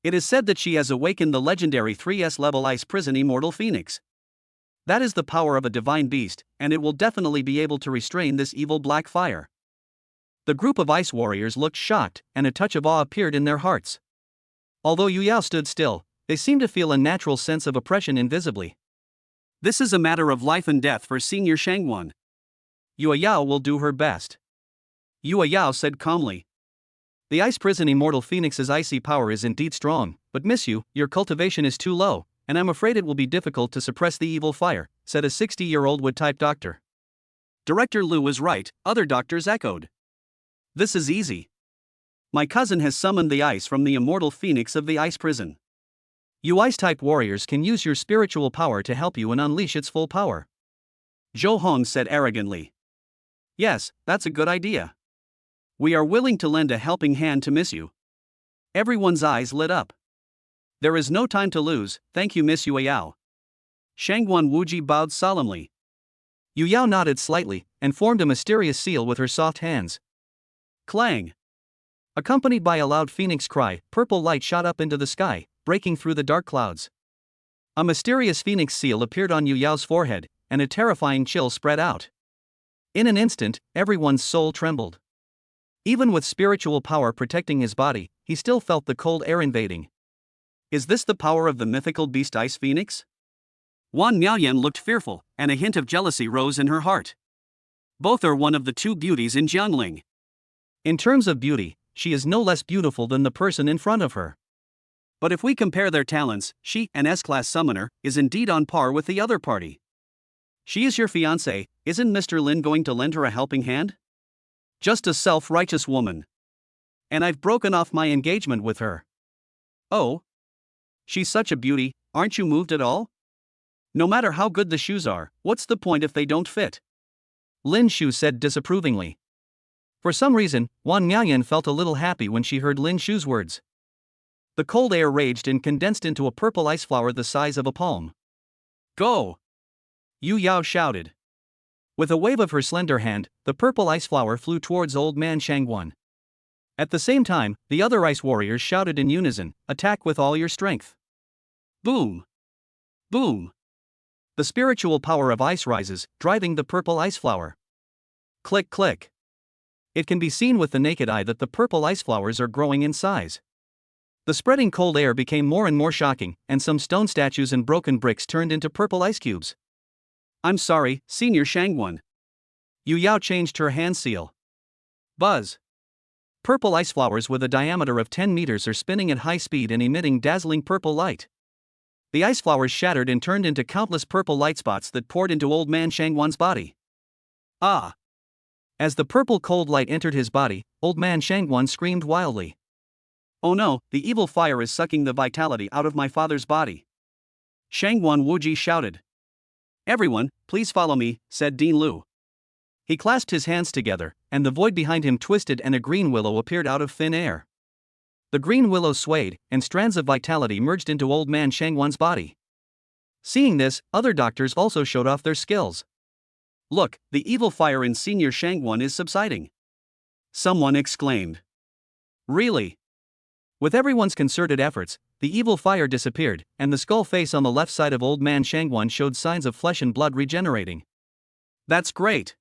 It is said that she has awakened the legendary 3S-level ice prison immortal phoenix. That is the power of a divine beast, and it will definitely be able to restrain this evil black fire. The group of ice warriors looked shocked, and a touch of awe appeared in their hearts. Although Yu Yao stood still, they seemed to feel a natural sense of oppression invisibly. This is a matter of life and death for Senior Shangguan. Yue Yao will do her best. Yue Yao said calmly. The ice prison immortal phoenix's icy power is indeed strong, but Miss Yu, your cultivation is too low, and I'm afraid it will be difficult to suppress the evil fire, said a 60-year-old wood-type doctor. Director Liu was right, other doctors echoed. This is easy. My cousin has summoned the ice from the immortal phoenix of the ice prison. You ice-type warriors can use your spiritual power to help you and unleash its full power. Zhou Hong said arrogantly. Yes, that's a good idea. We are willing to lend a helping hand to Miss Yu. Everyone's eyes lit up. There is no time to lose, thank you Miss Yue Yao. Shangguan Wuji bowed solemnly. Yu Yao nodded slightly, and formed a mysterious seal with her soft hands. Clang! Accompanied by a loud phoenix cry, purple light shot up into the sky, breaking through the dark clouds. A mysterious phoenix seal appeared on Yu Yao's forehead, and a terrifying chill spread out. In an instant, everyone's soul trembled. Even with spiritual power protecting his body, he still felt the cold air invading. Is this the power of the mythical beast Ice Phoenix? Wan Miaoyan looked fearful, and a hint of jealousy rose in her heart. Both are one of the two beauties in Jiangling. In terms of beauty, she is no less beautiful than the person in front of her. But if we compare their talents, she, an S-class summoner, is indeed on par with the other party. She is your fiancé, Isn't Mr. Lin going to lend her a helping hand? Just a self-righteous woman. And I've broken off my engagement with her. Oh? She's such a beauty, aren't you moved at all? No matter how good the shoes are, what's the point if they don't fit? Lin Shu said disapprovingly. For some reason, Wan Miaoyan felt a little happy when she heard Lin Shu's words. The cold air raged and condensed into a purple ice flower the size of a palm. Go! Yu Yao shouted. With a wave of her slender hand, the purple ice flower flew towards old man Shangguan. At the same time, the other ice warriors shouted in unison, "Attack with all your strength!" Boom! Boom! The spiritual power of ice rises, driving the purple ice flower. Click click. It can be seen with the naked eye that the purple ice flowers are growing in size. The spreading cold air became more and more shocking, and some stone statues and broken bricks turned into purple ice cubes. I'm sorry, Senior Shangguan. Yu Yao changed her hand seal. Buzz. Purple ice flowers with a diameter of 10 meters are spinning at high speed and emitting dazzling purple light. The ice flowers shattered and turned into countless purple light spots that poured into old man Shangguan's body. Ah! As the purple cold light entered his body, old man Shangguan screamed wildly. Oh no, the evil fire is sucking the vitality out of my father's body. Shangguan Wuji shouted. Everyone, please follow me, said Dean Lu. He clasped his hands together, and the void behind him twisted and a green willow appeared out of thin air. The green willow swayed, and strands of vitality merged into old man Shangguan's body. Seeing this, other doctors also showed off their skills. Look, the evil fire in Senior Shangguan is subsiding. Someone exclaimed. Really? With everyone's concerted efforts, the evil fire disappeared, and the skull face on the left side of old man Shangguan showed signs of flesh and blood regenerating. That's great.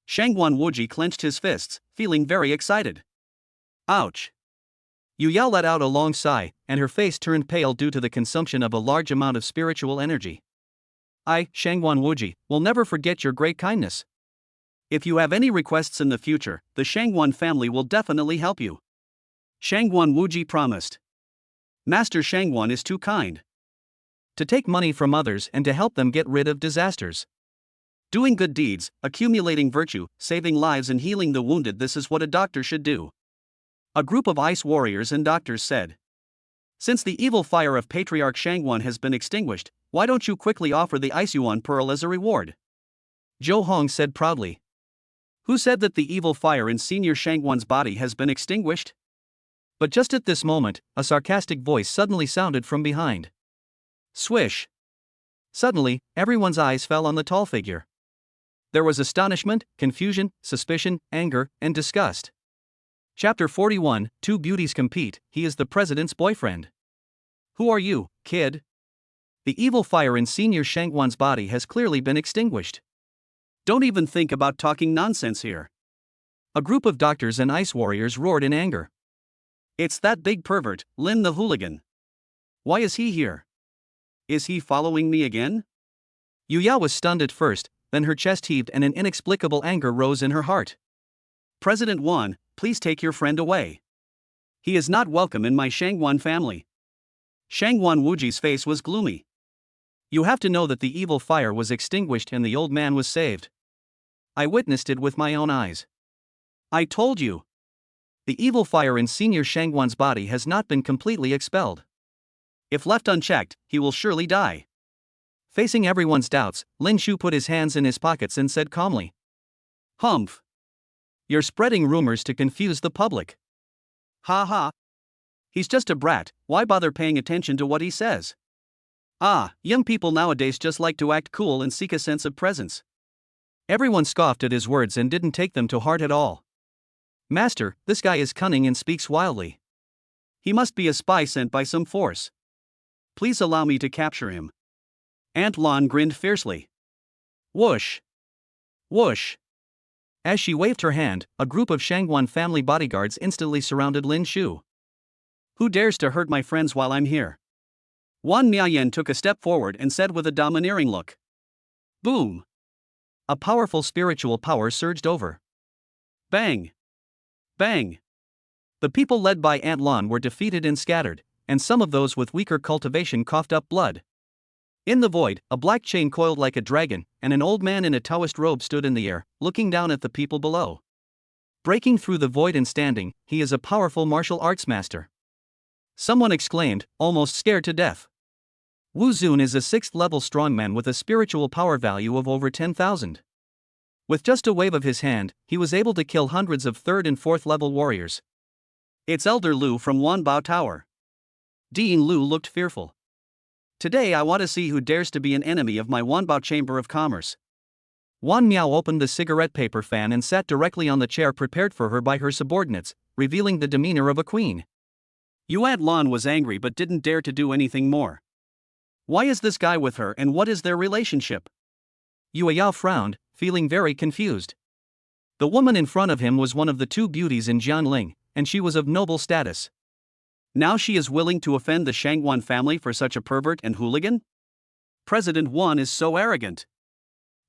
Shangguan Wuji clenched his fists, feeling very excited. Ouch. Yu Yao let out a long sigh, and her face turned pale due to the consumption of a large amount of spiritual energy. I, Shangguan Wuji, will never forget your great kindness. If you have any requests in the future, the Shangguan family will definitely help you. Shangguan Wuji promised. Master Shangguan is too kind to take money from others and to help them get rid of disasters. Doing good deeds, accumulating virtue, saving lives and healing the wounded, this is what a doctor should do. A group of ice warriors and doctors said. Since the evil fire of Patriarch Shangguan has been extinguished, why don't you quickly offer the Ice Yuan Pearl as a reward? Zhou Hong said proudly. Who said that the evil fire in Senior Shangguan's body has been extinguished? But just at this moment, a sarcastic voice suddenly sounded from behind. Swish! Suddenly, everyone's eyes fell on the tall figure. There was astonishment, confusion, suspicion, anger, and disgust. Chapter 41, Two Beauties Compete, He is the President's Boyfriend. Who are you, kid? The evil fire in Senior Shangguan's body has clearly been extinguished. Don't even think about talking nonsense here. A group of doctors and ice warriors roared in anger. It's that big pervert, Lin the hooligan. Why is he here? Is he following me again? Yu Yao was stunned at first, then her chest heaved and an inexplicable anger rose in her heart. President Wan, please take your friend away. He is not welcome in my Shangguan family. Shangguan Wuji's face was gloomy. You have to know that the evil fire was extinguished and the old man was saved. I witnessed it with my own eyes. I told you. The evil fire in Senior Shangguan's body has not been completely expelled. If left unchecked, he will surely die. Facing everyone's doubts, Lin Shu put his hands in his pockets and said calmly. Humph. You're spreading rumors to confuse the public. Ha ha. He's just a brat, why bother paying attention to what he says? Ah, young people nowadays just like to act cool and seek a sense of presence. Everyone scoffed at his words and didn't take them to heart at all. Master, this guy is cunning and speaks wildly. He must be a spy sent by some force. Please allow me to capture him. Aunt Lan grinned fiercely. Whoosh! Whoosh! As she waved her hand, a group of Shangguan family bodyguards instantly surrounded Lin Shu. Who dares to hurt my friends while I'm here? Wan Miaoyan took a step forward and said with a domineering look. Boom! A powerful spiritual power surged over. Bang! Bang! The people led by Aunt Lan were defeated and scattered, and some of those with weaker cultivation coughed up blood. In the void, a black chain coiled like a dragon, and an old man in a Taoist robe stood in the air, looking down at the people below. Breaking through the void and standing, he is a powerful martial arts master. Someone exclaimed, almost scared to death. Wu Zun is a 6th-level strongman with a spiritual power value of over 10,000. With just a wave of his hand, he was able to kill hundreds of 3rd and 4th-level warriors. It's Elder Lu from Wanbao Tower. Dean Lu looked fearful. Today I want to see who dares to be an enemy of my Wanbao Chamber of Commerce. Wan Miao opened the cigarette paper fan and sat directly on the chair prepared for her by her subordinates, revealing the demeanor of a queen. Yuan Lan was angry but didn't dare to do anything more. Why is this guy with her and what is their relationship? Yue Yao frowned, feeling very confused. The woman in front of him was one of the 2 beauties in Jianling, and she was of noble status. Now she is willing to offend the Shangguan family for such a pervert and hooligan? President Wan is so arrogant.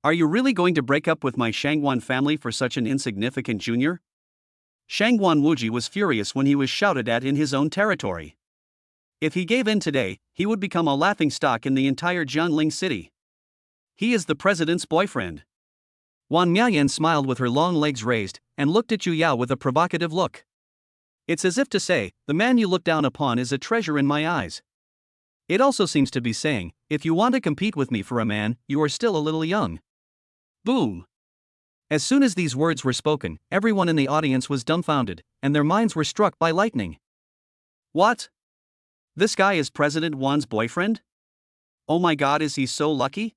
Are you really going to break up with my Shangguan family for such an insignificant junior? Shangguan Wuji was furious when he was shouted at in his own territory. If he gave in today, he would become a laughingstock in the entire Jianling city. He is the president's boyfriend. Wan Miaoyan smiled with her long legs raised, and looked at Yu Yao with a provocative look. It's as if to say, the man you look down upon is a treasure in my eyes. It also seems to be saying, if you want to compete with me for a man, you are still a little young. Boom! As soon as these words were spoken, everyone in the audience was dumbfounded, and their minds were struck by lightning. What? This guy is President Wan's boyfriend? Oh my god, is he so lucky?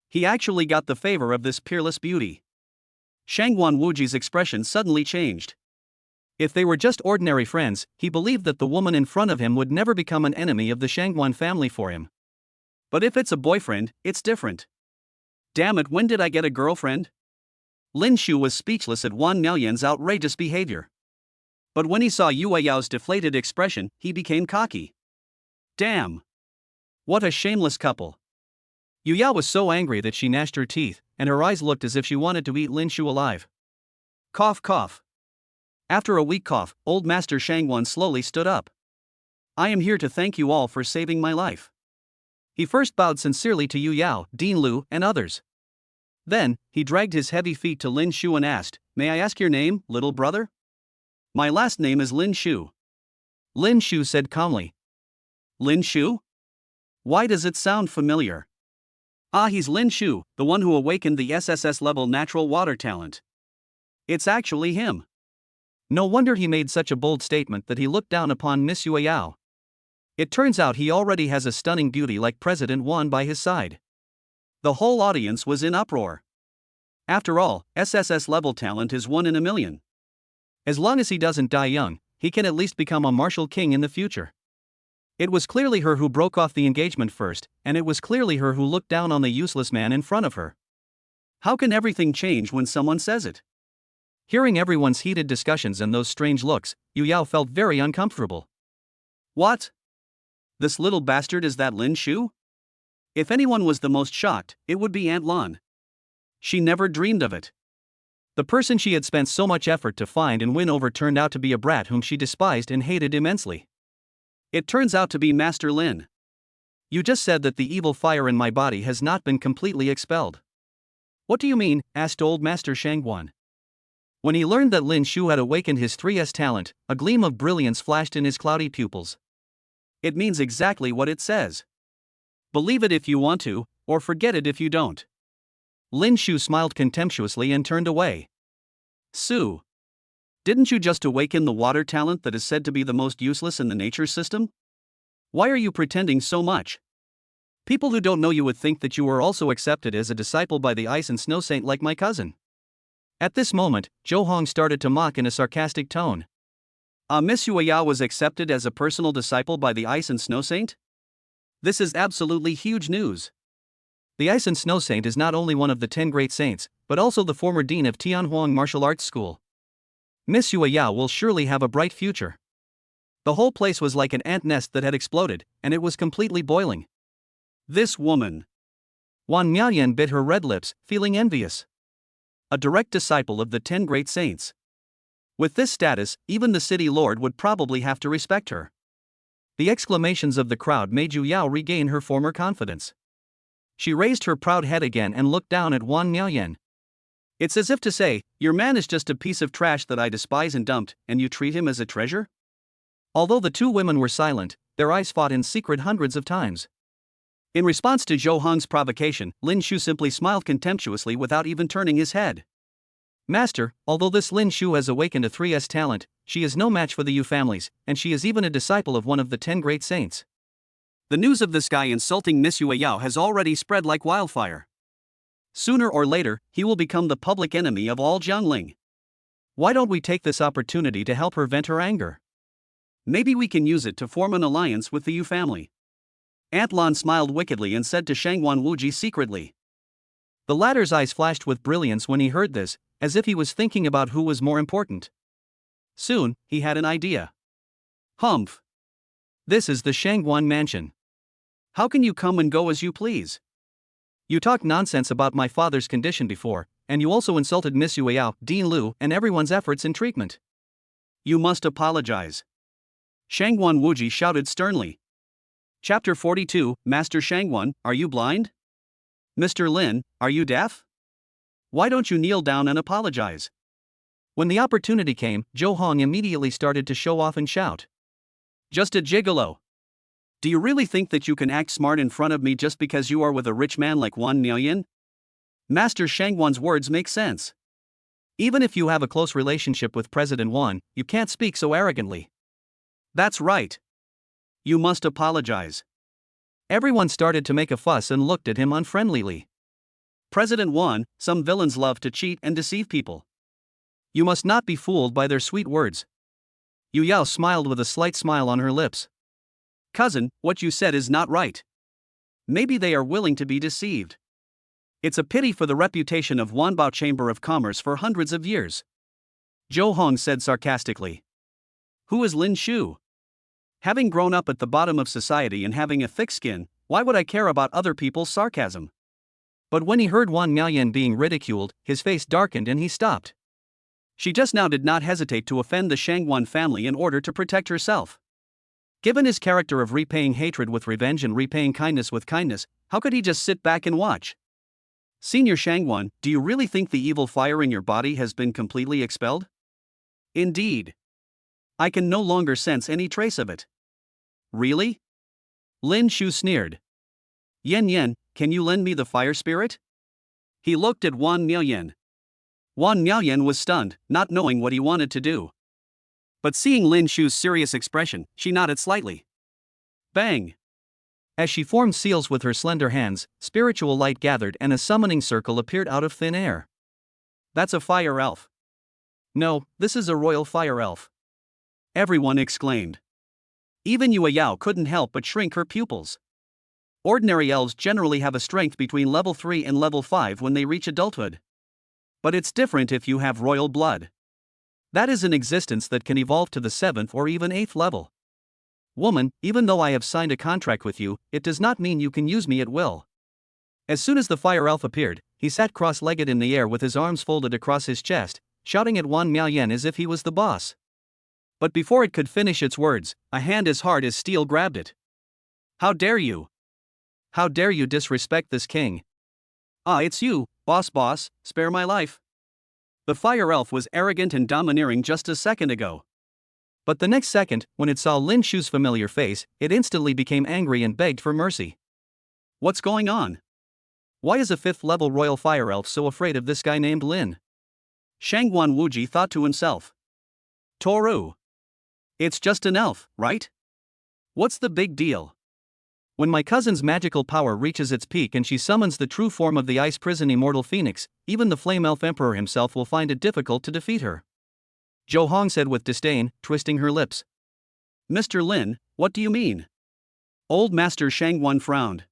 He actually got the favor of this peerless beauty. Shangguan Wuji's expression suddenly changed. If they were just ordinary friends, he believed that the woman in front of him would never become an enemy of the Shangguan family for him. But if it's a boyfriend, it's different. Damn it, when did I get a girlfriend? Lin Shu was speechless at Wan Miaoyan's outrageous behavior. But when he saw Yue Yao's deflated expression, he became cocky. Damn! What a shameless couple. Yu Yao was so angry that she gnashed her teeth, and her eyes looked as if she wanted to eat Lin Shu alive. Cough cough. After a weak cough, old Master Shangguan slowly stood up. I am here to thank you all for saving my life. He first bowed sincerely to Yu Yao, Dean Lu, and others. Then, he dragged his heavy feet to Lin Shu and asked, May I ask your name, little brother? My last name is Lin Shu. Lin Shu said calmly. Lin Shu? Why does it sound familiar? Ah, he's Lin Shu, the one who awakened the SSS-level natural water talent. It's actually him. No wonder he made such a bold statement that he looked down upon Miss Yue Yao. It turns out he already has a stunning beauty like President Wan by his side. The whole audience was in uproar. After all, SSS-level talent is 1 in a million. As long as he doesn't die young, he can at least become a martial king in the future. It was clearly her who broke off the engagement first, and it was clearly her who looked down on the useless man in front of her. How can everything change when someone says it? Hearing everyone's heated discussions and those strange looks, Yu Yao felt very uncomfortable. What? This little bastard is that Lin Shu? If anyone was the most shocked, it would be Aunt Lan. She never dreamed of it. The person she had spent so much effort to find and win over turned out to be a brat whom she despised and hated immensely. It turns out to be Master Lin. You just said that the evil fire in my body has not been completely expelled. What do you mean? Asked old Master Shangguan. When he learned that Lin Shu had awakened his 3S talent, a gleam of brilliance flashed in his cloudy pupils. It means exactly what it says. Believe it if you want to, or forget it if you don't. Lin Shu smiled contemptuously and turned away. Su. Didn't you just awaken the water talent that is said to be the most useless in the nature system? Why are you pretending so much? People who don't know you would think that you were also accepted as a disciple by the Ice and Snow Saint like my cousin. At this moment, Zhou Hong started to mock in a sarcastic tone. Miss Yue Yao was accepted as a personal disciple by the Ice and Snow Saint? This is absolutely huge news. The Ice and Snow Saint is not only one of the 10 great saints, but also the former dean of Tianhuang Martial Arts School. Miss Yue Yao will surely have a bright future. The whole place was like an ant nest that had exploded, and it was completely boiling. This woman. Wan Miaoyan bit her red lips, feeling envious. A direct disciple of the 10 great saints. With this status, even the city lord would probably have to respect her. The exclamations of the crowd made Yu Yao regain her former confidence. She raised her proud head again and looked down at Wan Miaoyan. It's as if to say, your man is just a piece of trash that I despise and dumped, and you treat him as a treasure? Although the two women were silent, their eyes fought in secret hundreds of times. In response to Zhou Hong's provocation, Lin Shu simply smiled contemptuously without even turning his head. Master, although this Lin Shu has awakened a 3S talent, she is no match for the Yu families, and she is even a disciple of one of the 10 great saints. The news of this guy insulting Miss Yueyao has already spread like wildfire. Sooner or later, he will become the public enemy of all Jiangling. Why don't we take this opportunity to help her vent her anger? Maybe we can use it to form an alliance with the Yu family. Aunt Lan smiled wickedly and said to Shangwan Wuji secretly. The latter's eyes flashed with brilliance when he heard this, as if he was thinking about who was more important. Soon, he had an idea. Humph! This is the Shangwan mansion. How can you come and go as you please? You talked nonsense about my father's condition before, and you also insulted Miss Yueyao, Dean Lu, and everyone's efforts in treatment. You must apologize. Shangwan Wuji shouted sternly. Chapter 42, Master Shangwan, are you blind? Mr. Lin, are you deaf? Why don't you kneel down and apologize? When the opportunity came, Zhou Hong immediately started to show off and shout. Just a gigolo. Do you really think that you can act smart in front of me just because you are with a rich man like Wan Miaoyan? Master Shangwan's words make sense. Even if you have a close relationship with President Wan, you can't speak so arrogantly. That's right. You must apologize. Everyone started to make a fuss and looked at him unfriendlily. President Wan, some villains love to cheat and deceive people. You must not be fooled by their sweet words. Yu Yao smiled with a slight smile on her lips. Cousin, what you said is not right. Maybe they are willing to be deceived. It's a pity for the reputation of Wanbao Chamber of Commerce for hundreds of years. Zhou Hong said sarcastically. Who is Lin Shu? Having grown up at the bottom of society and having a thick skin, why would I care about other people's sarcasm? But when he heard Wan Miaoyan being ridiculed, his face darkened and he stopped. She just now did not hesitate to offend the Shangwan family in order to protect herself. Given his character of repaying hatred with revenge and repaying kindness with kindness, how could he just sit back and watch? Senior Shangwan, do you really think the evil fire in your body has been completely expelled? Indeed. I can no longer sense any trace of it. Really? Lin Shu sneered. Yen Yen, can you lend me the fire spirit? He looked at Wan Miaoyan. Wan Miaoyan was stunned, not knowing what he wanted to do. But seeing Lin Shu's serious expression, she nodded slightly. Bang! As she formed seals with her slender hands, spiritual light gathered and a summoning circle appeared out of thin air. That's a fire elf. No, this is a royal fire elf. Everyone exclaimed. Even Yueyao couldn't help but shrink her pupils. Ordinary elves generally have a strength between level 3 and level 5 when they reach adulthood. But it's different if you have royal blood. That is an existence that can evolve to the 7th or even 8th level. Woman, even though I have signed a contract with you, it does not mean you can use me at will. As soon as the fire elf appeared, he sat cross-legged in the air with his arms folded across his chest, shouting at Wan Miaoyan as if he was the boss. But before it could finish its words, a hand as hard as steel grabbed it. How dare you? How dare you disrespect this king? Ah, it's you, boss, spare my life. The fire elf was arrogant and domineering just a second ago. But the next second, when it saw Lin Shu's familiar face, it instantly became angry and begged for mercy. What's going on? Why is a 5th level royal fire elf so afraid of this guy named Lin? Shangwan Wuji thought to himself. Toru. It's just an elf, right? What's the big deal? When my cousin's magical power reaches its peak and she summons the true form of the ice prison immortal phoenix, even the flame elf emperor himself will find it difficult to defeat her. Zhou Hong said with disdain, twisting her lips. Mr. Lin, what do you mean? Old Master Shangwan frowned.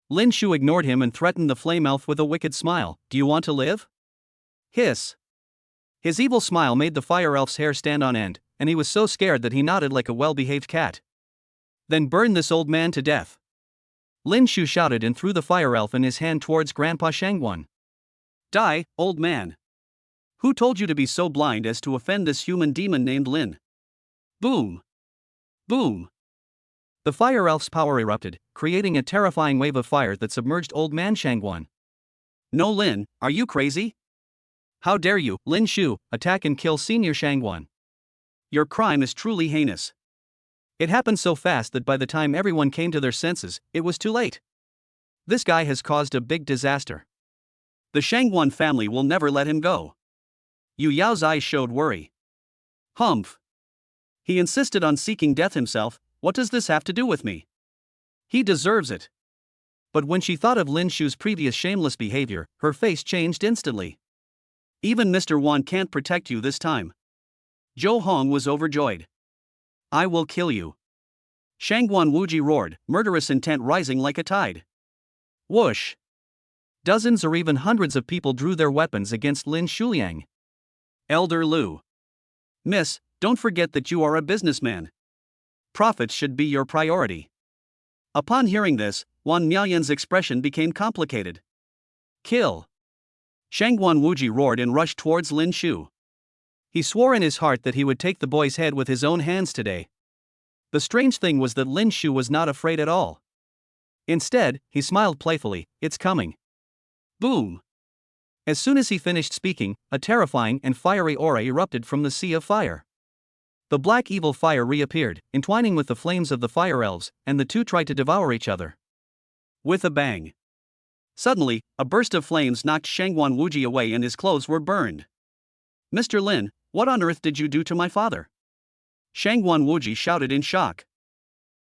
Lin Shu ignored him and threatened the flame elf with a wicked smile. Do you want to live? Hiss. His evil smile made the fire elf's hair stand on end, and he was so scared that he nodded like a well-behaved cat. Then burn this old man to death. Lin Shu shouted and threw the fire elf in his hand towards Grandpa Shangwan. Die, old man. Who told you to be so blind as to offend this human demon named Lin? Boom. Boom. The fire elf's power erupted, creating a terrifying wave of fire that submerged old man Shangguan. No, Lin, are you crazy? How dare you, Lin Shu, attack and kill Senior Shangguan? Your crime is truly heinous. It happened so fast that by the time everyone came to their senses, it was too late. This guy has caused a big disaster. The Shangguan family will never let him go. Yu Yao's eyes showed worry. Humph. He insisted on seeking death himself. What does this have to do with me? He deserves it. But when she thought of Lin Shu's previous shameless behavior, her face changed instantly. Even Mr. Wan can't protect you this time. Zhou Hong was overjoyed. I will kill you. Shangguan Wuji roared, murderous intent rising like a tide. Whoosh! Dozens or even hundreds of people drew their weapons against Lin Shuliang. Elder Lu. Miss, don't forget that you are a businessman. Profits should be your priority. Upon hearing this, Wan Miaoyan's expression became complicated. Kill! Shangguan Wuji roared and rushed towards Lin Shu. He swore in his heart that he would take the boy's head with his own hands today. The strange thing was that Lin Shu was not afraid at all. Instead, he smiled playfully. It's coming. Boom! As soon as he finished speaking, a terrifying and fiery aura erupted from the sea of fire. The black evil fire reappeared, entwining with the flames of the fire elves, and the two tried to devour each other. With a bang. Suddenly, a burst of flames knocked Shangguan Wuji away and his clothes were burned. Mr. Lin, what on earth did you do to my father? Shangguan Wuji shouted in shock.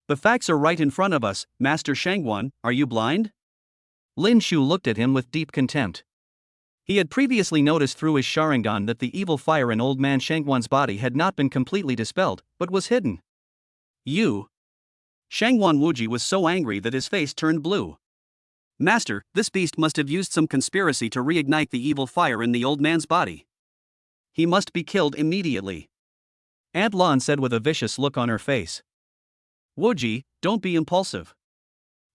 The facts are right in front of us, Master Shangguan, are you blind? Lin Shu looked at him with deep contempt. He had previously noticed through his Sharingan that the evil fire in old man Shangguan's body had not been completely dispelled, but was hidden. You! Shangguan Wuji was so angry that his face turned blue. Master, this beast must have used some conspiracy to reignite the evil fire in the old man's body. He must be killed immediately. Aunt Lan said with a vicious look on her face. Wuji, don't be impulsive.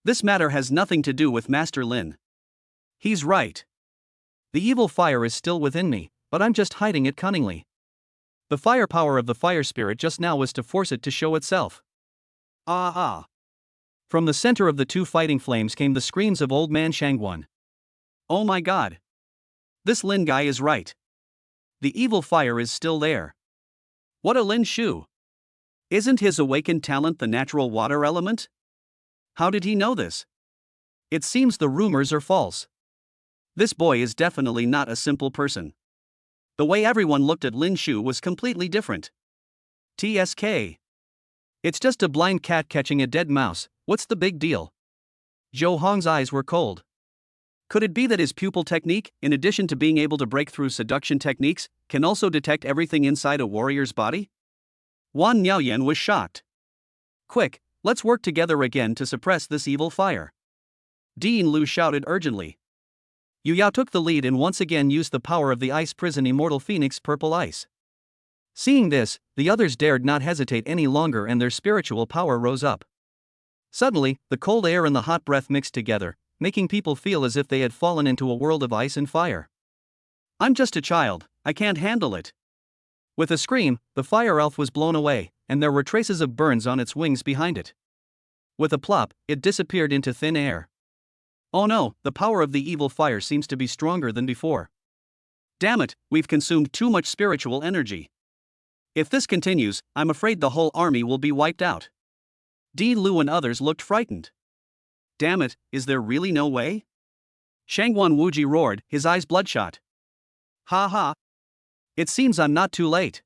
This matter has nothing to do with Master Lin. He's right. The evil fire is still within me, but I'm just hiding it cunningly. The firepower of the fire spirit just now was to force it to show itself. Ah! From the center of the two fighting flames came the screams of old man Shangguan. Oh my god! This Lin guy is right. The evil fire is still there. What a Lin Shu! Isn't his awakened talent the natural water element? How did he know this? It seems the rumors are false. This boy is definitely not a simple person. The way everyone looked at Lin Shu was completely different. TSK. It's just a blind cat catching a dead mouse, what's the big deal? Zhou Hong's eyes were cold. Could it be that his pupil technique, in addition to being able to break through seduction techniques, can also detect everything inside a warrior's body? Wan Miaoyan was shocked. Quick, let's work together again to suppress this evil fire. Dean Lu shouted urgently. Yu Yao took the lead and once again used the power of the ice prison Immortal Phoenix Purple Ice. Seeing this, the others dared not hesitate any longer and their spiritual power rose up. Suddenly, the cold air and the hot breath mixed together, making people feel as if they had fallen into a world of ice and fire. I'm just a child, I can't handle it. With a scream, the fire elf was blown away, and there were traces of burns on its wings behind it. With a plop, it disappeared into thin air. Oh no, the power of the evil fire seems to be stronger than before. Damn it, we've consumed too much spiritual energy. If this continues, I'm afraid the whole army will be wiped out. Di Lu and others looked frightened. Damn it, is there really no way? Shangguan Wuji roared, his eyes bloodshot. Ha ha. It seems I'm not too late.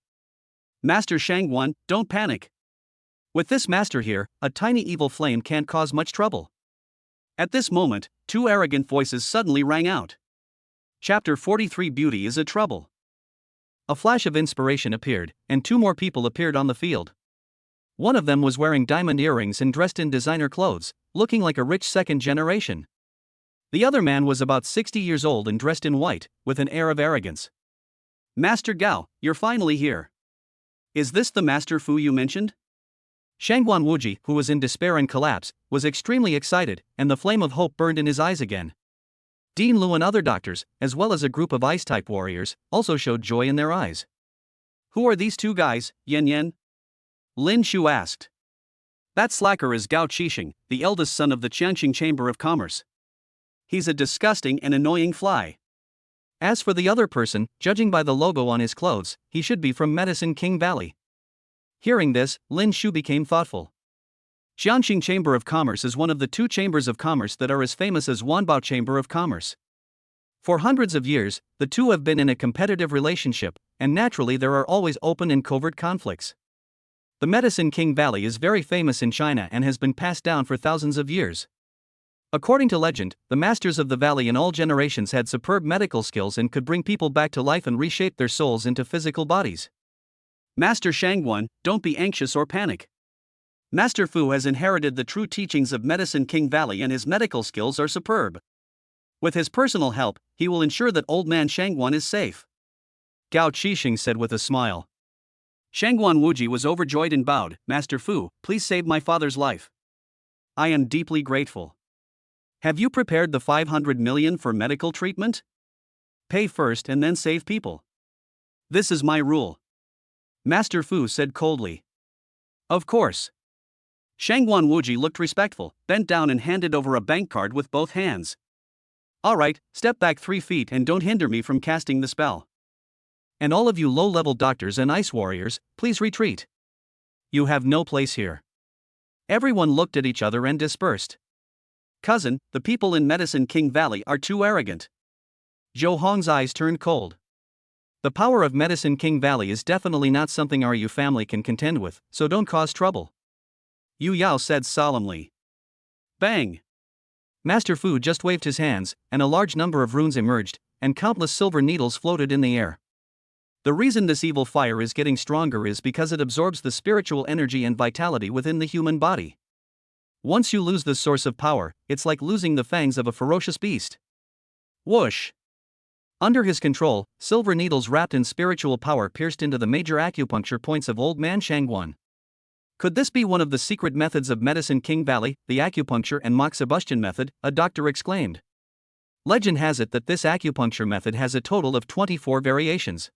Master Shangguan, don't panic. With this master here, a tiny evil flame can't cause much trouble. At this moment, two arrogant voices suddenly rang out. Chapter 43 Beauty is a Trouble. A flash of inspiration appeared, and two more people appeared on the field. One of them was wearing diamond earrings and dressed in designer clothes, looking like a rich second generation. The other man was about 60 years old and dressed in white, with an air of arrogance. Master Gao, you're finally here. Is this the Master Fu you mentioned? Shangguan Wuji, who was in despair and collapse, was extremely excited, and the flame of hope burned in his eyes again. Dean Lu and other doctors, as well as a group of ice-type warriors, also showed joy in their eyes. Who are these two guys, Yen Yen? Lin Shu asked. That slacker is Gao Qixing, the eldest son of the Qianqing Chamber of Commerce. He's a disgusting and annoying fly. As for the other person, judging by the logo on his clothes, he should be from Medicine King Valley. Hearing this, Lin Shu became thoughtful. Qianqing Chamber of Commerce is one of the two chambers of commerce that are as famous as Wanbao Chamber of Commerce. For hundreds of years, the two have been in a competitive relationship, and naturally there are always open and covert conflicts. The Medicine King Valley is very famous in China and has been passed down for thousands of years. According to legend, the masters of the valley in all generations had superb medical skills and could bring people back to life and reshape their souls into physical bodies. Master Shangguan, don't be anxious or panic. Master Fu has inherited the true teachings of Medicine King Valley and his medical skills are superb. With his personal help, he will ensure that old man Shangguan is safe. Gao Qixing said with a smile. Shangguan Wuji was overjoyed and bowed. Master Fu, please save my father's life. I am deeply grateful. Have you prepared the 500 million for medical treatment? Pay first and then save people. This is my rule. Master Fu said coldly. Of course. Shangguan Wuji looked respectful, bent down and handed over a bank card with both hands. Alright, step back 3 feet and don't hinder me from casting the spell. And all of you low-level doctors and ice warriors, please retreat. You have no place here. Everyone looked at each other and dispersed. Cousin, the people in Medicine King Valley are too arrogant. Zhou Hong's eyes turned cold. The power of Medicine King Valley is definitely not something our Yu family can contend with, so don't cause trouble. Yu Yao said solemnly. Bang! Master Fu just waved his hands, and a large number of runes emerged, and countless silver needles floated in the air. The reason this evil fire is getting stronger is because it absorbs the spiritual energy and vitality within the human body. Once you lose this source of power, it's like losing the fangs of a ferocious beast. Whoosh! Under his control, silver needles wrapped in spiritual power pierced into the major acupuncture points of old man Shangguan. Could this be one of the secret methods of Medicine King Valley, the acupuncture and Moxibustion method? A doctor exclaimed. Legend has it that this acupuncture method has a total of 24 variations.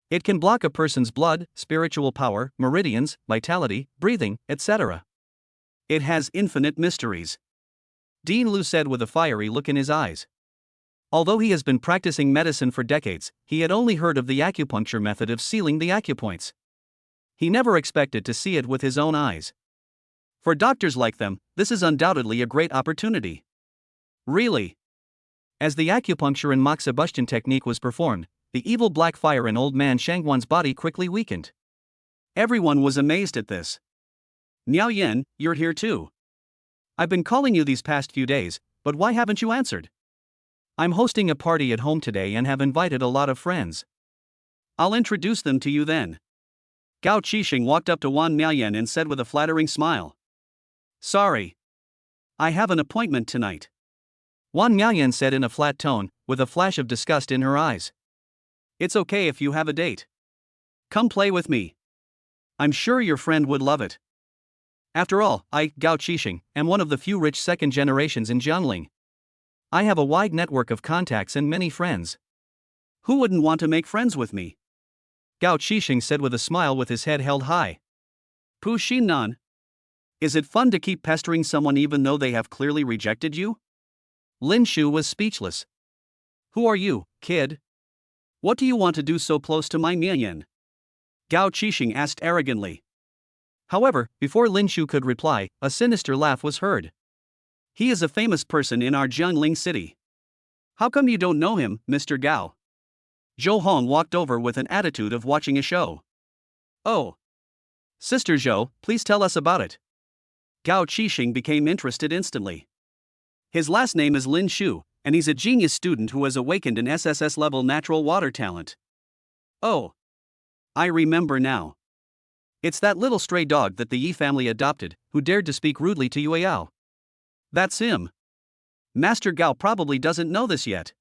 It can block a person's blood, spiritual power, meridians, vitality, breathing, etc. It has infinite mysteries. Dean Lu said with a fiery look in his eyes. Although he has been practicing medicine for decades, he had only heard of the acupuncture method of sealing the acupoints. He never expected to see it with his own eyes. For doctors like them, this is undoubtedly a great opportunity. Really? As the acupuncture and Moxibustion technique was performed, the evil black fire in old man Shangguan's body quickly weakened. Everyone was amazed at this. Miao Yen, you're here too. I've been calling you these past few days, but why haven't you answered? I'm hosting a party at home today and have invited a lot of friends. I'll introduce them to you then. Gao Qixing walked up to Wan Miaoyan and said with a flattering smile. Sorry. I have an appointment tonight. Wan Miaoyan said in a flat tone, with a flash of disgust in her eyes. It's okay if you have a date. Come play with me. I'm sure your friend would love it. After all, I, Gao Qixing, am one of the few rich second generations in Jiangling. I have a wide network of contacts and many friends. Who wouldn't want to make friends with me? Gao Qixing said with a smile with his head held high. Pu Xinnan. Is it fun to keep pestering someone even though they have clearly rejected you? Lin Shu was speechless. Who are you, kid? What do you want to do so close to my Miayan? Gao Qixing asked arrogantly. However, before Lin Shu could reply, a sinister laugh was heard. He is a famous person in our Jiangling city. How come you don't know him, Mr. Gao? Zhou Hong walked over with an attitude of watching a show. Oh. Sister Zhou, please tell us about it. Gao Qixing became interested instantly. His last name is Lin Shu, and he's a genius student who has awakened an SSS-level natural water talent. Oh. I remember now. It's that little stray dog that the Yi family adopted, who dared to speak rudely to Yue Yao. That's him. Master Gao probably doesn't know this yet.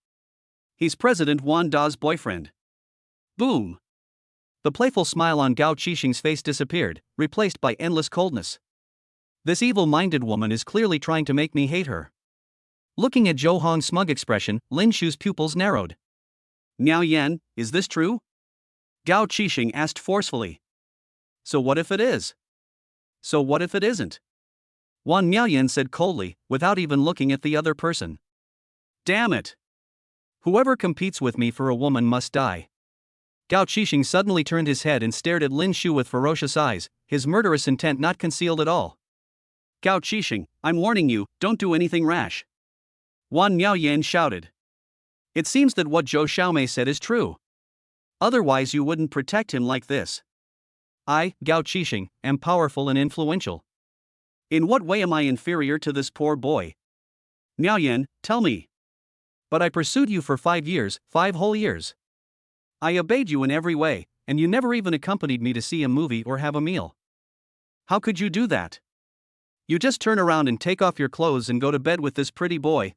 He's President Wan Da's boyfriend. Boom. The playful smile on Gao Qixing's face disappeared, replaced by endless coldness. This evil-minded woman is clearly trying to make me hate her. Looking at Zhou Hong's smug expression, Lin Shu's pupils narrowed. Miao Yan, is this true? Gao Qixing asked forcefully. So what if it is? So what if it isn't? Wang Miaoyan said coldly, without even looking at the other person. Damn it! Whoever competes with me for a woman must die. Gao Qixing suddenly turned his head and stared at Lin Shu with ferocious eyes, his murderous intent not concealed at all. Gao Qixing, I'm warning you, don't do anything rash. Wang Miaoyan shouted. It seems that what Zhou Xiaomei said is true. Otherwise you wouldn't protect him like this. I, Gao Qixing, am powerful and influential. In what way am I inferior to this poor boy? Miaoyan, tell me. But I pursued you for 5 years, 5 whole years. I obeyed you in every way, and you never even accompanied me to see a movie or have a meal. How could you do that? You just turn around and take off your clothes and go to bed with this pretty boy.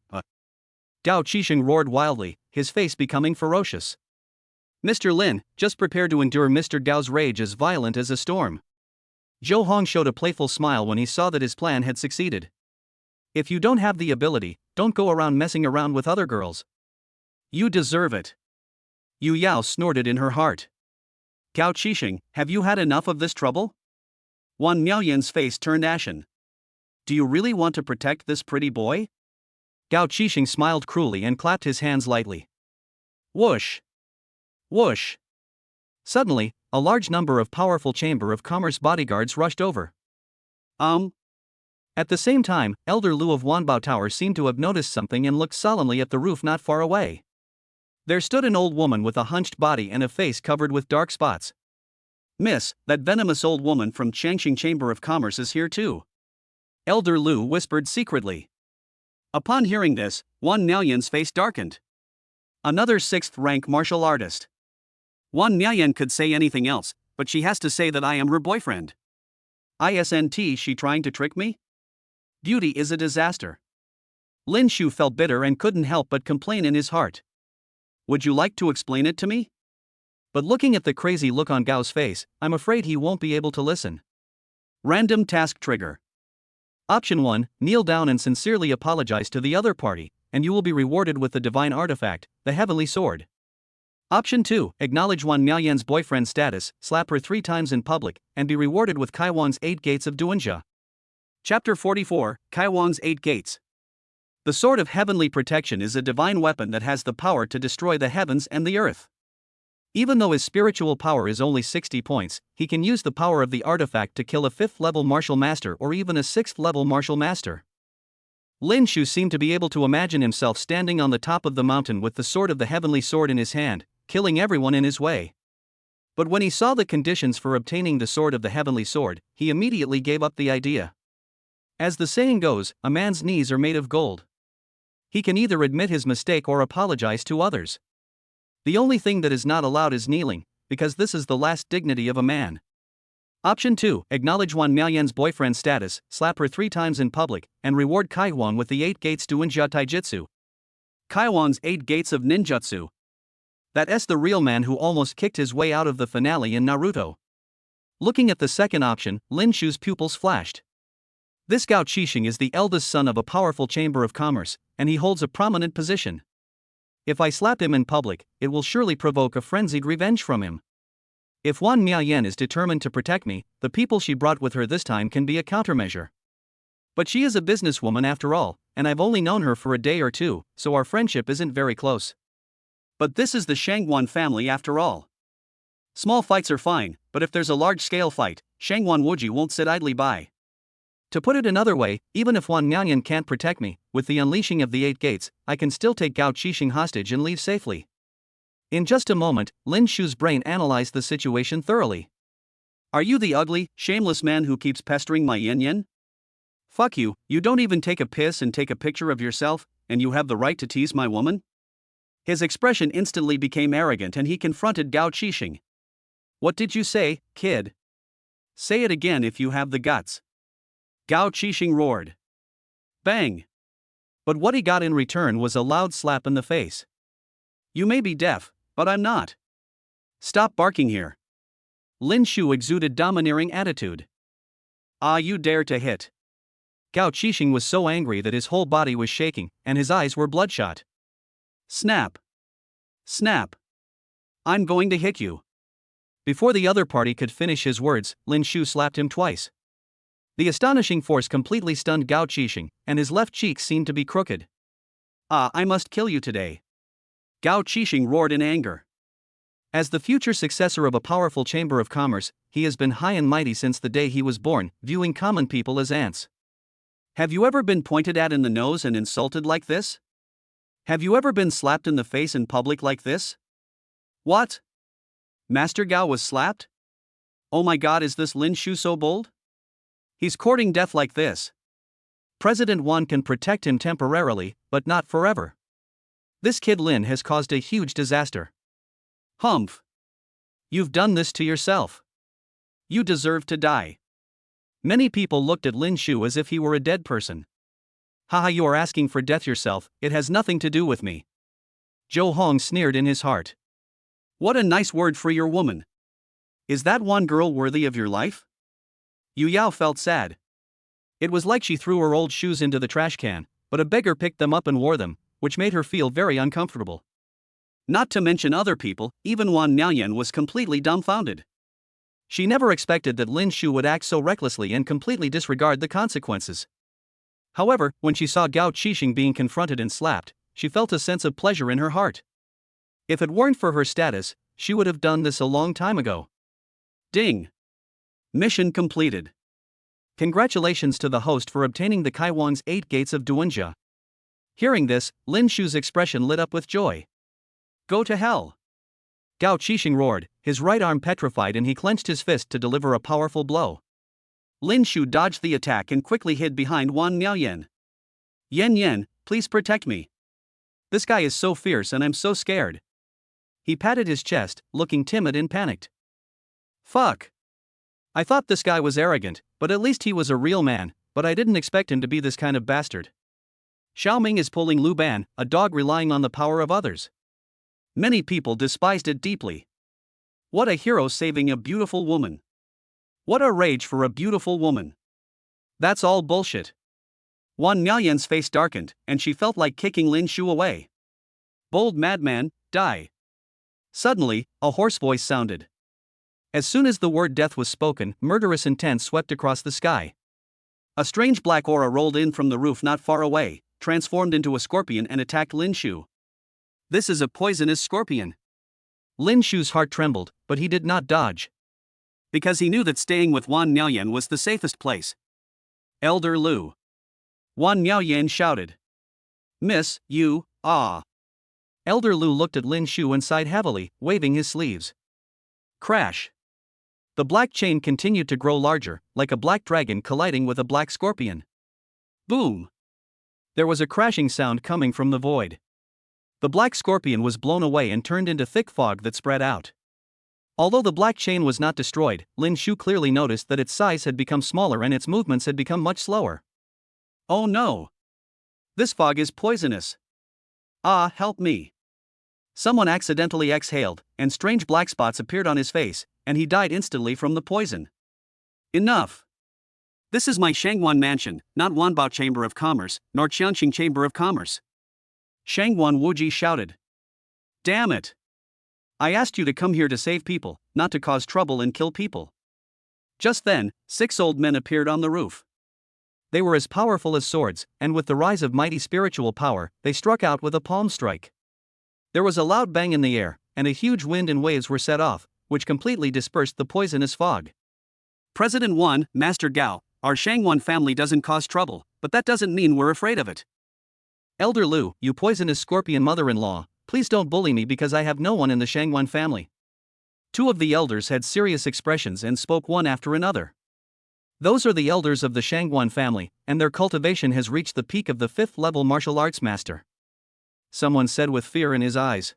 Gao Qixing roared wildly, his face becoming ferocious. Mr. Lin, just prepare to endure Mr. Gao's rage as violent as a storm. Zhou Hong showed a playful smile when he saw that his plan had succeeded. If you don't have the ability, don't go around messing around with other girls. You deserve it. Yu Yao snorted in her heart. Gao Qixing, have you had enough of this trouble? Wang Miaoyan's face turned ashen. Do you really want to protect this pretty boy? Gao Qixing smiled cruelly and clapped his hands lightly. Whoosh! Whoosh! Suddenly, a large number of powerful Chamber of Commerce bodyguards rushed over. At the same time, Elder Lu of Wanbao Tower seemed to have noticed something and looked solemnly at the roof not far away. There stood an old woman with a hunched body and a face covered with dark spots. Miss, that venomous old woman from Changxing Chamber of Commerce is here too. Elder Lu whispered secretly. Upon hearing this, Wang Miaoyan's face darkened. Another 6th-rank martial artist. Wang Miaoyan could say anything else, but she has to say that I am her boyfriend. Isn't she trying to trick me? Beauty is a disaster. Lin Shu felt bitter and couldn't help but complain in his heart. Would you like to explain it to me? But looking at the crazy look on Gao's face, I'm afraid he won't be able to listen. Random task trigger. Option 1, kneel down and sincerely apologize to the other party, and you will be rewarded with the divine artifact, the heavenly sword. Option 2, acknowledge Wang Miaoyan's boyfriend status, slap her 3 times in public, and be rewarded with Kaiwan's 8 gates of Duanjia. Chapter 44, Kaiwan's 8 gates. The Sword of Heavenly Protection is a divine weapon that has the power to destroy the heavens and the earth. Even though his spiritual power is only 60 points, he can use the power of the artifact to kill a 5th-level martial master or even a 6th-level martial master. Lin Shu seemed to be able to imagine himself standing on the top of the mountain with the sword of the heavenly sword in his hand, killing everyone in his way. But when he saw the conditions for obtaining the sword of the heavenly sword, he immediately gave up the idea. As the saying goes, a man's knees are made of gold. He can either admit his mistake or apologize to others. The only thing that is not allowed is kneeling, because this is the last dignity of a man. Option 2, acknowledge Wang Miaoyan's boyfriend status, slap her 3 times in public, and reward Kaiwan with the 8 gates Duanjia Taijutsu. Kaiwan's 8 gates of ninjutsu. That's the real man who almost kicked his way out of the finale in Naruto. Looking at the second option, Lin Shu's pupils flashed. This Gao Qixing is the eldest son of a powerful Chamber of Commerce, and he holds a prominent position. If I slap him in public, it will surely provoke a frenzied revenge from him. If Wang Miaoyan is determined to protect me, the people she brought with her this time can be a countermeasure. But she is a businesswoman after all, and I've only known her for a day or two, so our friendship isn't very close. But this is the Shangwan family after all. Small fights are fine, but if there's a large-scale fight, Shangwan Wuji won't sit idly by. To put it another way, even if Wang Miaoyan can't protect me, with the unleashing of the 8 gates, I can still take Gao Qixing hostage and leave safely. In just a moment, Lin Shu's brain analyzed the situation thoroughly. Are you the ugly, shameless man who keeps pestering my yin-yin? Fuck you, you don't even take a piss and take a picture of yourself, and you have the right to tease my woman? His expression instantly became arrogant and he confronted Gao Qixing. What did you say, kid? Say it again if you have the guts. Gao Qixing roared. Bang! But what he got in return was a loud slap in the face. You may be deaf, but I'm not. Stop barking here. Lin Shu exuded domineering attitude. Ah, you dare to hit. Gao Qixing was so angry that his whole body was shaking, and his eyes were bloodshot. Snap. Snap. I'm going to hit you. Before the other party could finish his words, Lin Shu slapped him twice. The astonishing force completely stunned Gao Qixing, and his left cheek seemed to be crooked. "Ah, I must kill you today!" Gao Qixing roared in anger. As the future successor of a powerful chamber of commerce, he has been high and mighty since the day he was born, viewing common people as ants. Have you ever been pointed at in the nose and insulted like this? Have you ever been slapped in the face in public like this? What? Master Gao was slapped? Oh my god, is this Lin Shu so bold? He's courting death like this. President Wan can protect him temporarily, but not forever. This kid Lin has caused a huge disaster. Humph. You've done this to yourself. You deserve to die. Many people looked at Lin Shu as if he were a dead person. Haha, you are asking for death yourself, it has nothing to do with me. Zhou Hong sneered in his heart. What a nice word for your woman. Is that one girl worthy of your life? Yu Yao felt sad. It was like she threw her old shoes into the trash can, but a beggar picked them up and wore them, which made her feel very uncomfortable. Not to mention other people, even Wan Niaoyan was completely dumbfounded. She never expected that Lin Shu would act so recklessly and completely disregard the consequences. However, when she saw Gao Qixing being confronted and slapped, she felt a sense of pleasure in her heart. If it weren't for her status, she would have done this a long time ago. Ding! Mission completed. Congratulations to the host for obtaining the Kaiwang's 8 gates of Duanjia. Hearing this, Lin Shu's expression lit up with joy. Go to hell! Gao Qixing roared, his right arm petrified, and he clenched his fist to deliver a powerful blow. Lin Shu dodged the attack and quickly hid behind Wan Niaoyan. Yen, please protect me. This guy is so fierce and I'm so scared. He patted his chest, looking timid and panicked. Fuck. I thought this guy was arrogant, but at least he was a real man, but I didn't expect him to be this kind of bastard. Xiaoming is pulling Lu Ban, a dog relying on the power of others. Many people despised it deeply. What a hero saving a beautiful woman. What a rage for a beautiful woman. That's all bullshit. Wan Niaoyan's face darkened, and she felt like kicking Lin Shu away. Bold madman, die. Suddenly, a hoarse voice sounded. As soon as the word death was spoken, murderous intent swept across the sky. A strange black aura rolled in from the roof not far away, transformed into a scorpion and attacked Lin Shu. This is a poisonous scorpion. Lin Shu's heart trembled, but he did not dodge. Because he knew that staying with Wan Niaoyan was the safest place. Elder Lu. Wan Niaoyan shouted. Miss, you, ah. Elder Lu looked at Lin Shu and sighed heavily, waving his sleeves. Crash. The black chain continued to grow larger, like a black dragon colliding with a black scorpion. Boom! There was a crashing sound coming from the void. The black scorpion was blown away and turned into thick fog that spread out. Although the black chain was not destroyed, Lin Shu clearly noticed that its size had become smaller and its movements had become much slower. Oh no! This fog is poisonous. Ah, help me! Someone accidentally exhaled, and strange black spots appeared on his face, and he died instantly from the poison. Enough! This is my Shangwan mansion, not Wanbao Chamber of Commerce, nor Qianqing Chamber of Commerce. Shangwan Wuji shouted. Damn it! I asked you to come here to save people, not to cause trouble and kill people. Just then, 6 old men appeared on the roof. They were as powerful as swords, and with the rise of mighty spiritual power, they struck out with a palm strike. There was a loud bang in the air, and a huge wind and waves were set off, which completely dispersed the poisonous fog. President Wan, Master Gao, our Shangwan family doesn't cause trouble, but that doesn't mean we're afraid of it. Elder Lu, you poisonous scorpion mother-in-law, please don't bully me because I have no one in the Shangwan family. 2 of the elders had serious expressions and spoke one after another. Those are the elders of the Shangwan family, and their cultivation has reached the peak of the 5th-level martial arts master. Someone said with fear in his eyes.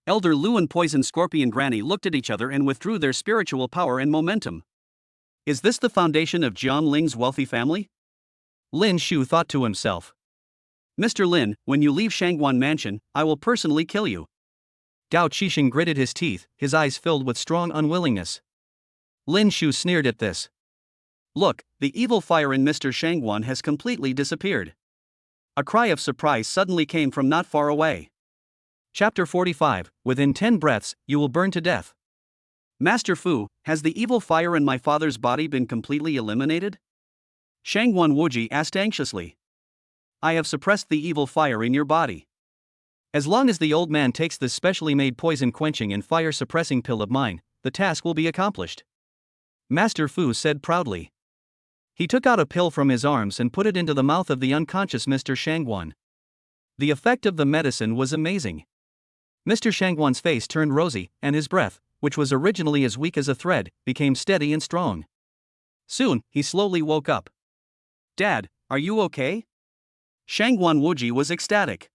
Elder Lu and Poison Scorpion Granny looked at each other and withdrew their spiritual power and momentum. Is this the foundation of Jiang Ling's wealthy family? Lin Shu thought to himself. Mr. Lin, when you leave Shangwan Mansion, I will personally kill you. Gao Qixing gritted his teeth, his eyes filled with strong unwillingness. Lin Shu sneered at this. Look, the evil fire in Mr. Shangwan has completely disappeared. A cry of surprise suddenly came from not far away. Chapter 45, Within 10 breaths, you will burn to death. Master Fu, has the evil fire in my father's body been completely eliminated? Shangguan Wuji asked anxiously. I have suppressed the evil fire in your body. As long as the old man takes this specially made poison quenching and fire suppressing pill of mine, the task will be accomplished. Master Fu said proudly. He took out a pill from his arms and put it into the mouth of the unconscious Mr. Shangguan. The effect of the medicine was amazing. Mr. Shangguan's face turned rosy, and his breath, which was originally as weak as a thread, became steady and strong. Soon, he slowly woke up. Dad, are you okay? Shangguan Wuji was ecstatic.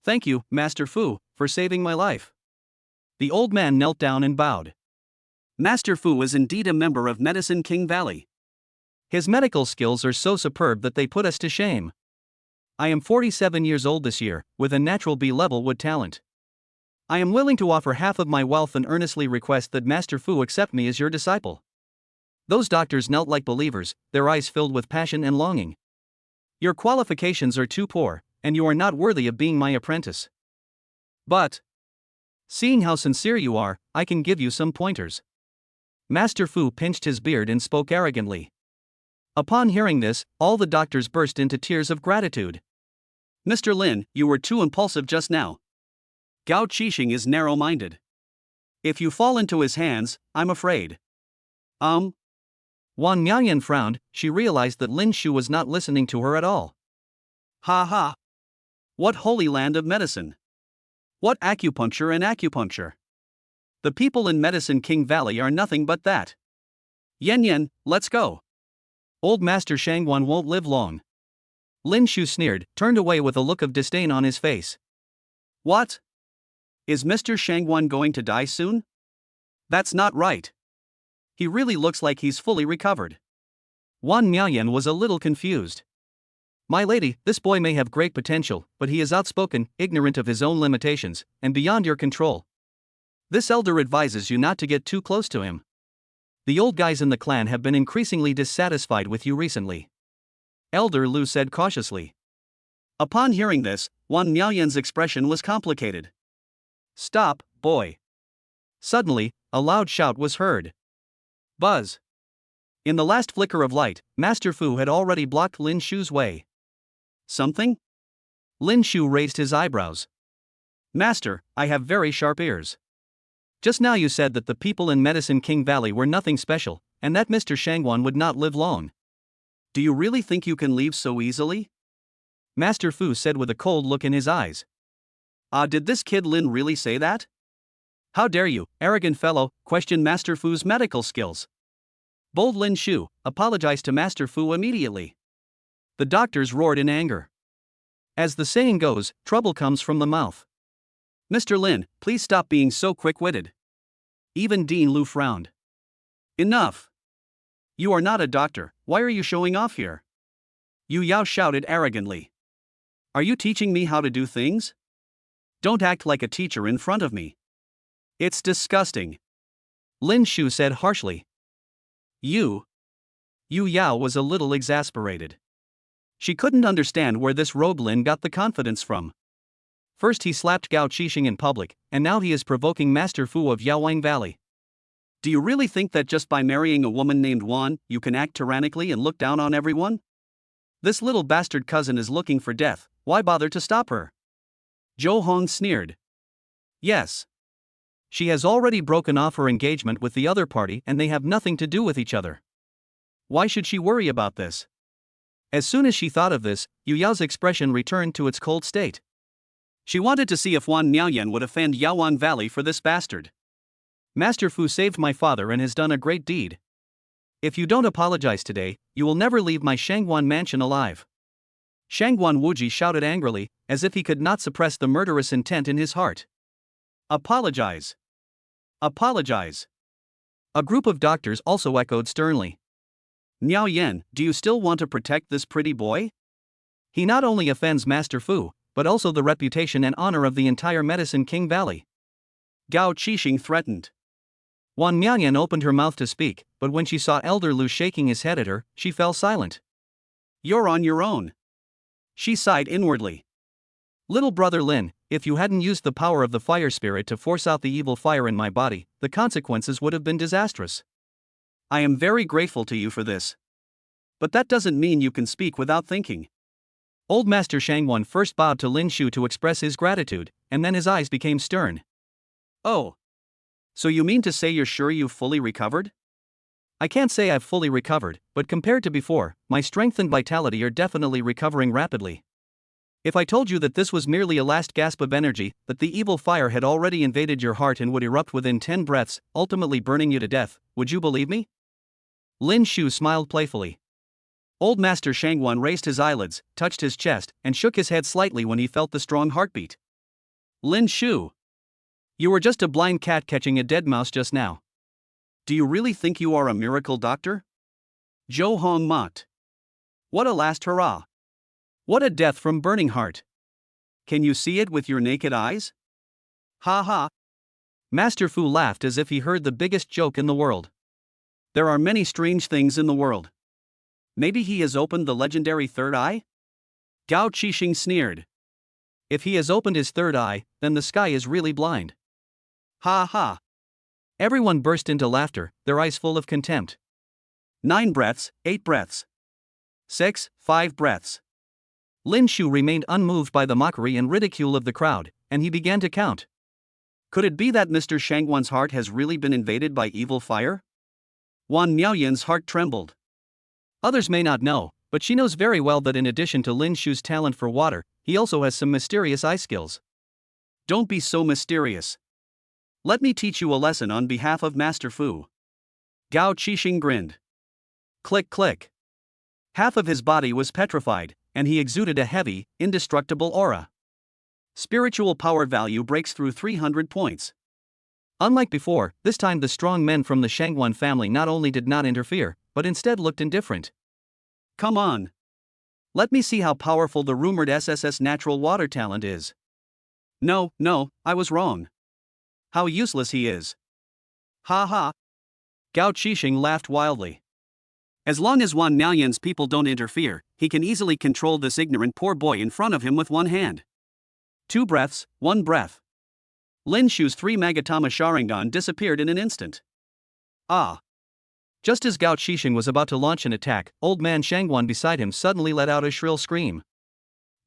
Thank you, Master Fu, for saving my life. The old man knelt down and bowed. Master Fu is indeed a member of Medicine King Valley. His medical skills are so superb that they put us to shame. I am 47 years old this year, with a natural B-level wood talent. I am willing to offer half of my wealth and earnestly request that Master Fu accept me as your disciple. Those doctors knelt like believers, their eyes filled with passion and longing. Your qualifications are too poor, and you are not worthy of being my apprentice. But, seeing how sincere you are, I can give you some pointers. Master Fu pinched his beard and spoke arrogantly. Upon hearing this, all the doctors burst into tears of gratitude. Mr. Lin, you were too impulsive just now. Gao Qixing is narrow-minded. If you fall into his hands, I'm afraid. Wan Miaoyan frowned. She realized that Lin Shu was not listening to her at all. Ha ha! What holy land of medicine! What acupuncture and acupuncture! The people in Medicine King Valley are nothing but that. Yen, let's go. Old Master Shangguan won't live long. Lin Shu sneered, turned away with a look of disdain on his face. What? Is Mr. Shangguan going to die soon? That's not right. He really looks like he's fully recovered. Wan Miaoyan was a little confused. My lady, this boy may have great potential, but he is outspoken, ignorant of his own limitations, and beyond your control. This elder advises you not to get too close to him. The old guys in the clan have been increasingly dissatisfied with you recently. Elder Lu said cautiously. Upon hearing this, Wan Miaoyan's expression was complicated. Stop, boy. Suddenly, a loud shout was heard. Buzz. In the last flicker of light, Master Fu had already blocked Lin Shu's way. Something? Lin Shu raised his eyebrows. Master, I have very sharp ears. Just now you said that the people in Medicine King Valley were nothing special, and that Mr. Shangguan would not live long. Do you really think you can leave so easily? Master Fu said with a cold look in his eyes. Did this kid Lin really say that? How dare you, arrogant fellow, question Master Fu's medical skills? Bold Lin Shu, apologized to Master Fu immediately. The doctors roared in anger. As the saying goes, trouble comes from the mouth. Mr. Lin, please stop being so quick-witted. Even Dean Lu frowned. Enough. You are not a doctor, why are you showing off here? Yu Yao shouted arrogantly. Are you teaching me how to do things? Don't act like a teacher in front of me. It's disgusting. Lin Shu said harshly. Yu Yao was a little exasperated. She couldn't understand where this rogue Lin got the confidence from. First he slapped Gao Qixing in public, and now he is provoking Master Fu of Yaowang Valley. Do you really think that just by marrying a woman named Wan, you can act tyrannically and look down on everyone? This little bastard cousin is looking for death, why bother to stop her? Zhou Hong sneered. Yes. She has already broken off her engagement with the other party and they have nothing to do with each other. Why should she worry about this? As soon as she thought of this, Yu Yao's expression returned to its cold state. She wanted to see if Wan Miaoyan would offend Yaowang Valley for this bastard. Master Fu saved my father and has done a great deed. If you don't apologize today, you will never leave my Shangguan mansion alive. Shangguan Wuji shouted angrily, as if he could not suppress the murderous intent in his heart. Apologize. Apologize. A group of doctors also echoed sternly. Miao Yan, do you still want to protect this pretty boy? He not only offends Master Fu, but also the reputation and honor of the entire Medicine King Valley. Gao Qixing threatened. Wan Miaoyan opened her mouth to speak, but when she saw Elder Lu shaking his head at her, she fell silent. You're on your own. She sighed inwardly. Little brother Lin, if you hadn't used the power of the fire spirit to force out the evil fire in my body, the consequences would have been disastrous. I am very grateful to you for this. But that doesn't mean you can speak without thinking. Old Master Shangwan first bowed to Lin Shu to express his gratitude, and then his eyes became stern. Oh. So you mean to say you're sure you've fully recovered? I can't say I've fully recovered, but compared to before, my strength and vitality are definitely recovering rapidly. If I told you that this was merely a last gasp of energy, that the evil fire had already invaded your heart and would erupt within 10 breaths, ultimately burning you to death, would you believe me? Lin Shu smiled playfully. Old Master Shangwan raised his eyelids, touched his chest, and shook his head slightly when he felt the strong heartbeat. Lin Shu. You were just a blind cat catching a dead mouse just now. Do you really think you are a miracle doctor? Zhou Hong mocked. What a last hurrah! What a death from burning heart! Can you see it with your naked eyes? Ha ha! Master Fu laughed as if he heard the biggest joke in the world. There are many strange things in the world. Maybe he has opened the legendary third eye? Gao Qixing sneered. If he has opened his third eye, then the sky is really blind. Ha ha! Everyone burst into laughter, their eyes full of contempt. 9 breaths, 8 breaths. 6, 5 breaths. Lin Shu remained unmoved by the mockery and ridicule of the crowd, and he began to count. Could it be that Mr. Shangwan's heart has really been invaded by evil fire? Wan Miaoyan's heart trembled. Others may not know, but she knows very well that in addition to Lin Shu's talent for water, he also has some mysterious eye skills. Don't be so mysterious. Let me teach you a lesson on behalf of Master Fu. Gao Qixing grinned. Click click. Half of his body was petrified, and he exuded a heavy, indestructible aura. Spiritual power value breaks through 300 points. Unlike before, this time the strong men from the Shangwan family not only did not interfere, but instead looked indifferent. Come on. Let me see how powerful the rumored SSS natural water talent is. No, I was wrong. How useless he is. Ha ha. Gao Qixing laughed wildly. As long as Wan Miaoyan's people don't interfere, he can easily control this ignorant poor boy in front of him with one hand. 2 breaths, 1 breath. Lin Shu's 3 Magatama Sharingan disappeared in an instant. Ah. Just as Gao Qixing was about to launch an attack, old man Shangwan beside him suddenly let out a shrill scream.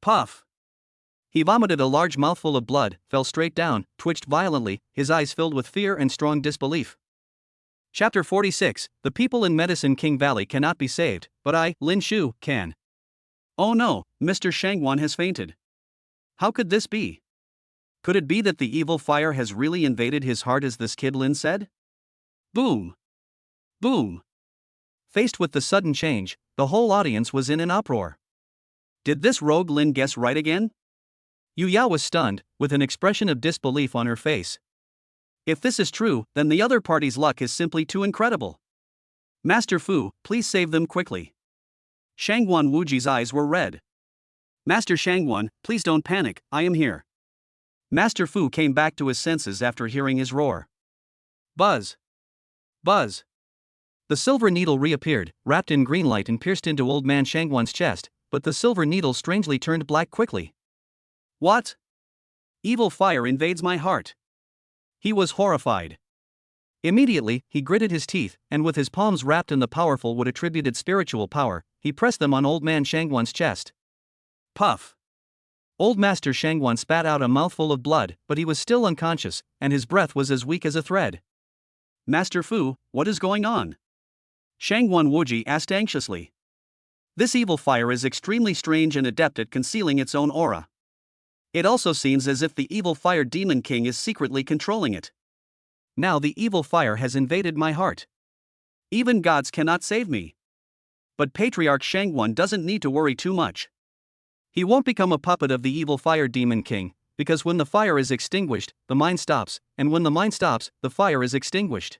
Puff! He vomited a large mouthful of blood, fell straight down, twitched violently, his eyes filled with fear and strong disbelief. Chapter 46, The people in Medicine King Valley cannot be saved, but I, Lin Shu, can. Oh no, Mr. Shangwan has fainted. How could this be? Could it be that the evil fire has really invaded his heart as this kid Lin said? Boom! Boom! Faced with the sudden change, the whole audience was in an uproar. Did this rogue Lin guess right again? Yu Yao was stunned, with an expression of disbelief on her face. If this is true, then the other party's luck is simply too incredible. Master Fu, please save them quickly. Shangwan Wuji's eyes were red. Master Shangwan, please don't panic, I am here. Master Fu came back to his senses after hearing his roar. Buzz! Buzz! The silver needle reappeared, wrapped in green light and pierced into old man Shangwan's chest, but the silver needle strangely turned black quickly. What? Evil fire invades my heart. He was horrified. Immediately, he gritted his teeth, and with his palms wrapped in the powerful wood attributed spiritual power, he pressed them on old man Shangwan's chest. Puff! Old Master Shangwan spat out a mouthful of blood, but he was still unconscious, and his breath was as weak as a thread. Master Fu, what is going on? Shangwan Wuji asked anxiously. This evil fire is extremely strange and adept at concealing its own aura. It also seems as if the evil fire demon king is secretly controlling it. Now the evil fire has invaded my heart. Even gods cannot save me. But Patriarch Shangwan doesn't need to worry too much. He won't become a puppet of the evil fire demon king, because when the fire is extinguished, the mind stops, and when the mind stops, the fire is extinguished.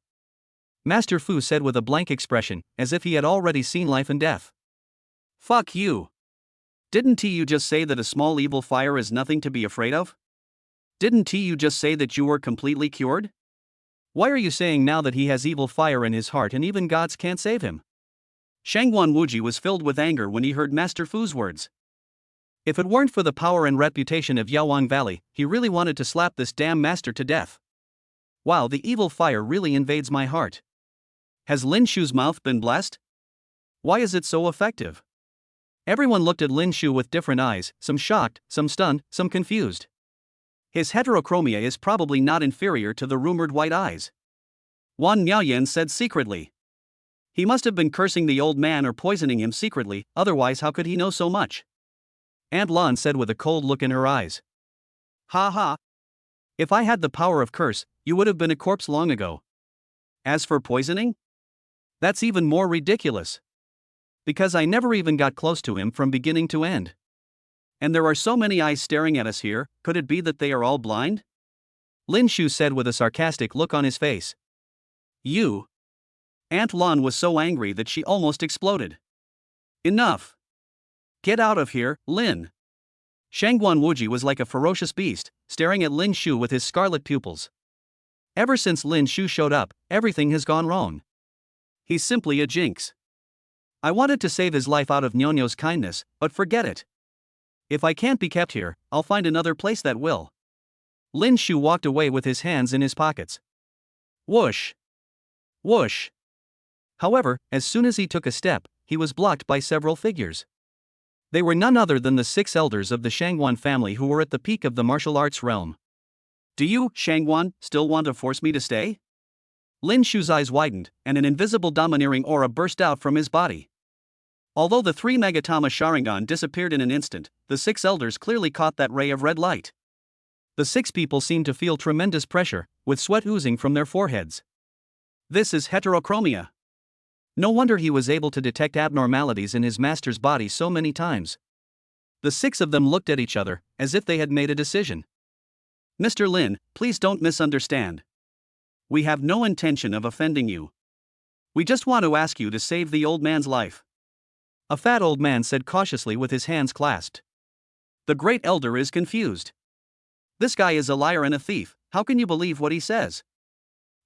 Master Fu said with a blank expression, as if he had already seen life and death. Fuck you. Didn't you just say that a small evil fire is nothing to be afraid of? Didn't you just say that you were completely cured? Why are you saying now that he has evil fire in his heart and even gods can't save him? Shangwan Wuji was filled with anger when he heard Master Fu's words. If it weren't for the power and reputation of Yaowang Valley, he really wanted to slap this damn master to death. Wow, the evil fire really invades my heart. Has Lin Shu's mouth been blessed? Why is it so effective? Everyone looked at Lin Shu with different eyes, some shocked, some stunned, some confused. His heterochromia is probably not inferior to the rumored white eyes, Wan Miaoyan said secretly. He must have been cursing the old man or poisoning him secretly, otherwise how could he know so much? Aunt Lan said with a cold look in her eyes. Ha ha. If I had the power of curse, you would have been a corpse long ago. As for poisoning? That's even more ridiculous. Because I never even got close to him from beginning to end. And there are so many eyes staring at us here, could it be that they are all blind? Lin Shu said with a sarcastic look on his face. You. Aunt Lan was so angry that she almost exploded. Enough. Get out of here, Lin. Shangguan Wuji was like a ferocious beast, staring at Lin Shu with his scarlet pupils. Ever since Lin Shu showed up, everything has gone wrong. He's simply a jinx. I wanted to save his life out of Nyonyo's kindness, but forget it. If I can't be kept here, I'll find another place that will. Lin Shu walked away with his hands in his pockets. Whoosh! Whoosh! However, as soon as he took a step, he was blocked by several figures. They were none other than the 6 elders of the Shangguan family who were at the peak of the martial arts realm. Do you, Shangguan, still want to force me to stay? Lin Shu's eyes widened, and an invisible domineering aura burst out from his body. Although the 3 Magatama Sharingan disappeared in an instant, the 6 elders clearly caught that ray of red light. The 6 people seemed to feel tremendous pressure, with sweat oozing from their foreheads. This is heterochromia. No wonder he was able to detect abnormalities in his master's body so many times. The 6 of them looked at each other, as if they had made a decision. Mr. Lin, please don't misunderstand. We have no intention of offending you. We just want to ask you to save the old man's life. A fat old man said cautiously with his hands clasped. The great elder is confused. This guy is a liar and a thief, how can you believe what he says?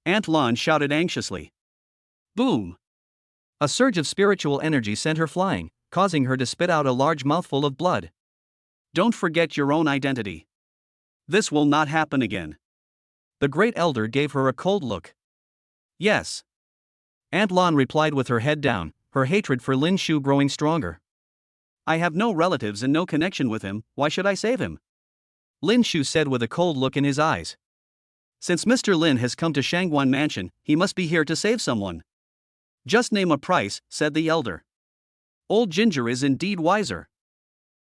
Aunt Lan shouted anxiously. Boom! A surge of spiritual energy sent her flying, causing her to spit out a large mouthful of blood. Don't forget your own identity. This will not happen again. The great elder gave her a cold look. Yes. Aunt Lan replied with her head down, her hatred for Lin Shu growing stronger. I have no relatives and no connection with him, why should I save him? Lin Shu said with a cold look in his eyes. Since Mr. Lin has come to Shangguan Mansion, he must be here to save someone. Just name a price, said the elder. Old Ginger is indeed wiser.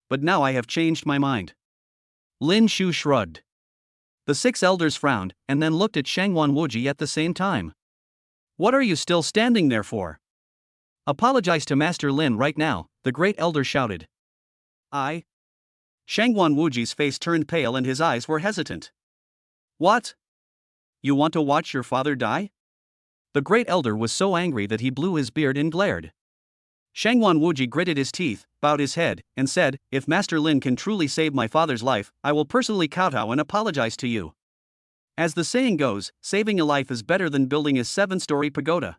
But now I have changed my mind. Lin Shu shrugged. The 6 elders frowned, and then looked at Shangguan Wuji at the same time. What are you still standing there for? Apologize to Master Lin right now, the great elder shouted. I? Shangguan Wuji's face turned pale and his eyes were hesitant. What? You want to watch your father die? The great elder was so angry that he blew his beard and glared. Shangguan Wuji gritted his teeth, bowed his head, and said, If Master Lin can truly save my father's life, I will personally kowtow and apologize to you. As the saying goes, saving a life is better than building a 7-story pagoda.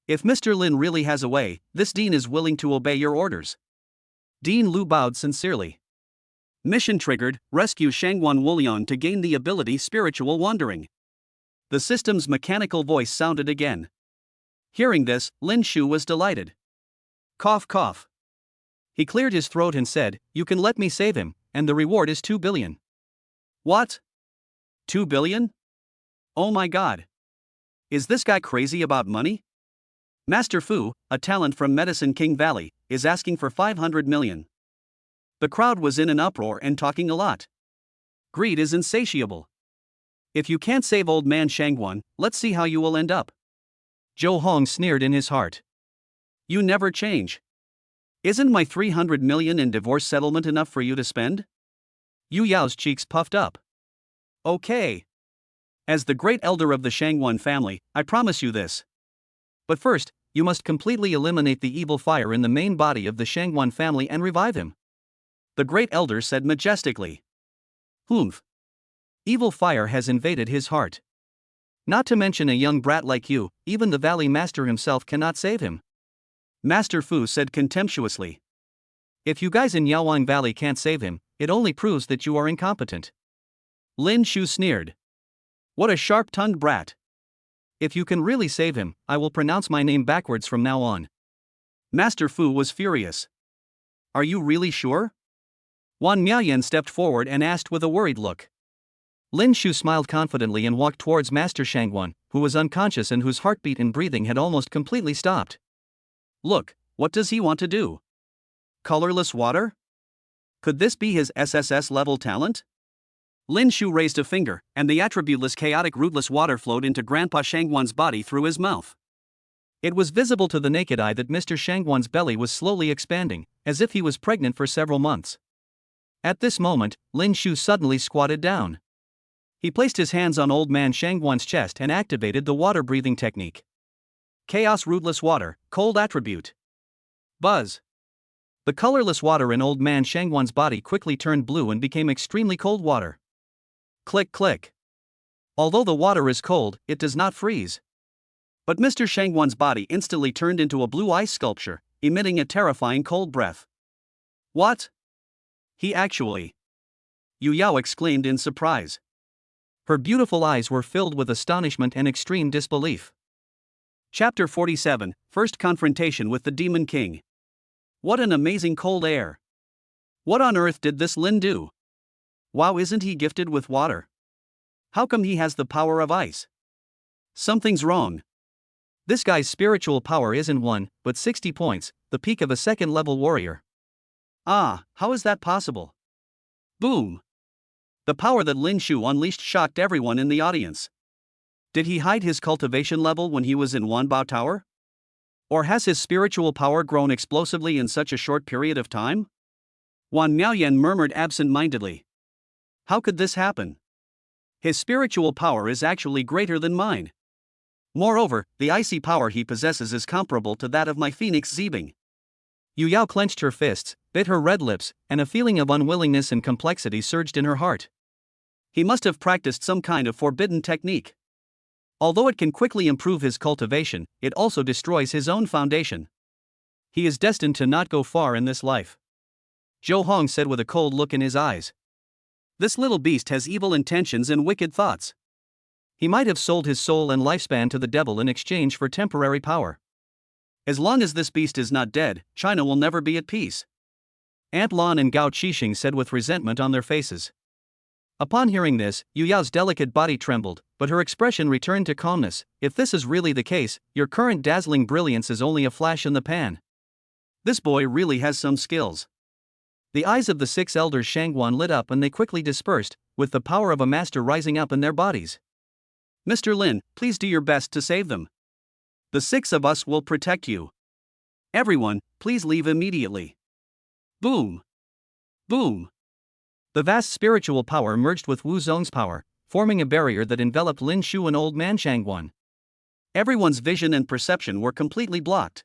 If Mr. Lin really has a way, this Dean is willing to obey your orders. Dean Lu bowed sincerely. Mission triggered, rescue Shangguan Wulian to gain the ability spiritual wandering. The system's mechanical voice sounded again. Hearing this, Lin Shu was delighted. Cough cough. He cleared his throat and said, You can let me save him, and the reward is 2 billion. What? 2 billion? Oh my god. Is this guy crazy about money? Master Fu, a talent from Medicine King Valley, is asking for 500 million. The crowd was in an uproar and talking a lot. Greed is insatiable. If you can't save old man Shangguan, let's see how you will end up. Zhou Hong sneered in his heart. You never change. Isn't my 300 million in divorce settlement enough for you to spend? Yu Yao's cheeks puffed up. Okay. As the great elder of the Shangguan family, I promise you this. But first, you must completely eliminate the evil fire in the main body of the Shangguan family and revive him. The great elder said majestically. Humph. Evil fire has invaded his heart. Not to mention a young brat like you, even the valley master himself cannot save him. Master Fu said contemptuously. If you guys in Yaowang Valley can't save him, it only proves that you are incompetent. Lin Shu sneered. What a sharp-tongued brat. If you can really save him, I will pronounce my name backwards from now on. Master Fu was furious. Are you really sure? Wan Miaoyan stepped forward and asked with a worried look. Lin Shu smiled confidently and walked towards Master Shangguan, who was unconscious and whose heartbeat and breathing had almost completely stopped. Look, what does he want to do? Colorless water? Could this be his SSS-level talent? Lin Shu raised a finger, and the attributeless chaotic rootless water flowed into Grandpa Shangguan's body through his mouth. It was visible to the naked eye that Mr. Shangguan's belly was slowly expanding, as if he was pregnant for several months. At this moment, Lin Shu suddenly squatted down. He placed his hands on old man Shangguan's chest and activated the water-breathing technique. Chaos rootless water, cold attribute. Buzz. The colorless water in old man Shangguan's body quickly turned blue and became extremely cold water. Click click. Although the water is cold, it does not freeze. But Mr. Shangguan's body instantly turned into a blue ice sculpture, emitting a terrifying cold breath. What? He actually... Yu Yao exclaimed in surprise. Her beautiful eyes were filled with astonishment and extreme disbelief. Chapter 47, First Confrontation with the Demon King. What an amazing cold air. What on earth did this Lin do? Wow, isn't he gifted with water? How come he has the power of ice? Something's wrong. This guy's spiritual power isn't 1, but 60 points, the peak of a second-level warrior. Ah, how is that possible? Boom! The power that Lin Shu unleashed shocked everyone in the audience. Did he hide his cultivation level when he was in Wanbao Tower? Or has his spiritual power grown explosively in such a short period of time? Wan Miaoyan murmured absent-mindedly. How could this happen? His spiritual power is actually greater than mine. Moreover, the icy power he possesses is comparable to that of my phoenix Zibing. Yu Yao clenched her fists, bit her red lips, and a feeling of unwillingness and complexity surged in her heart. He must have practiced some kind of forbidden technique. Although it can quickly improve his cultivation, it also destroys his own foundation. He is destined to not go far in this life. Zhou Hong said with a cold look in his eyes. This little beast has evil intentions and wicked thoughts. He might have sold his soul and lifespan to the devil in exchange for temporary power. As long as this beast is not dead, China will never be at peace. Aunt Lan and Gao Qixing said with resentment on their faces. Upon hearing this, Yu Yao's delicate body trembled, but her expression returned to calmness. If this is really the case, your current dazzling brilliance is only a flash in the pan. This boy really has some skills. The eyes of the 6 elders Shangguan lit up and they quickly dispersed, with the power of a master rising up in their bodies. Mr. Lin, please do your best to save them. The 6 of us will protect you. Everyone, please leave immediately. Boom! Boom! The vast spiritual power merged with Wu Zong's power, forming a barrier that enveloped Lin Shu and old man Shangguan. Everyone's vision and perception were completely blocked.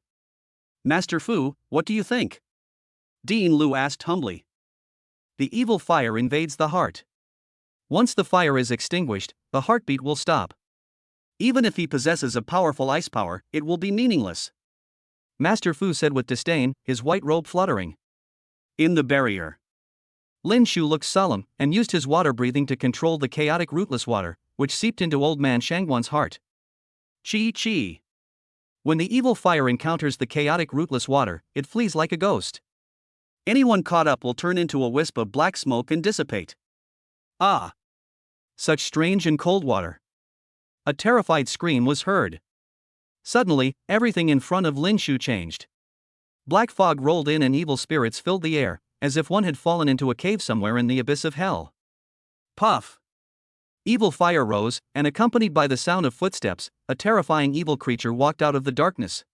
Master Fu, what do you think? Dean Lu asked humbly. The evil fire invades the heart. Once the fire is extinguished, the heartbeat will stop. Even if he possesses a powerful ice power, it will be meaningless. Master Fu said with disdain, his white robe fluttering. In the barrier. Lin Shu looked solemn, and used his water breathing to control the chaotic rootless water, which seeped into old man Shangguan's heart. Chi chi. When the evil fire encounters the chaotic rootless water, it flees like a ghost. Anyone caught up will turn into a wisp of black smoke and dissipate. Ah! Such strange and cold water. A terrified scream was heard. Suddenly, everything in front of Lin Shu changed. Black fog rolled in and evil spirits filled the air, as if one had fallen into a cave somewhere in the abyss of hell. Puff! Evil fire rose, and accompanied by the sound of footsteps, a terrifying evil creature walked out of the darkness.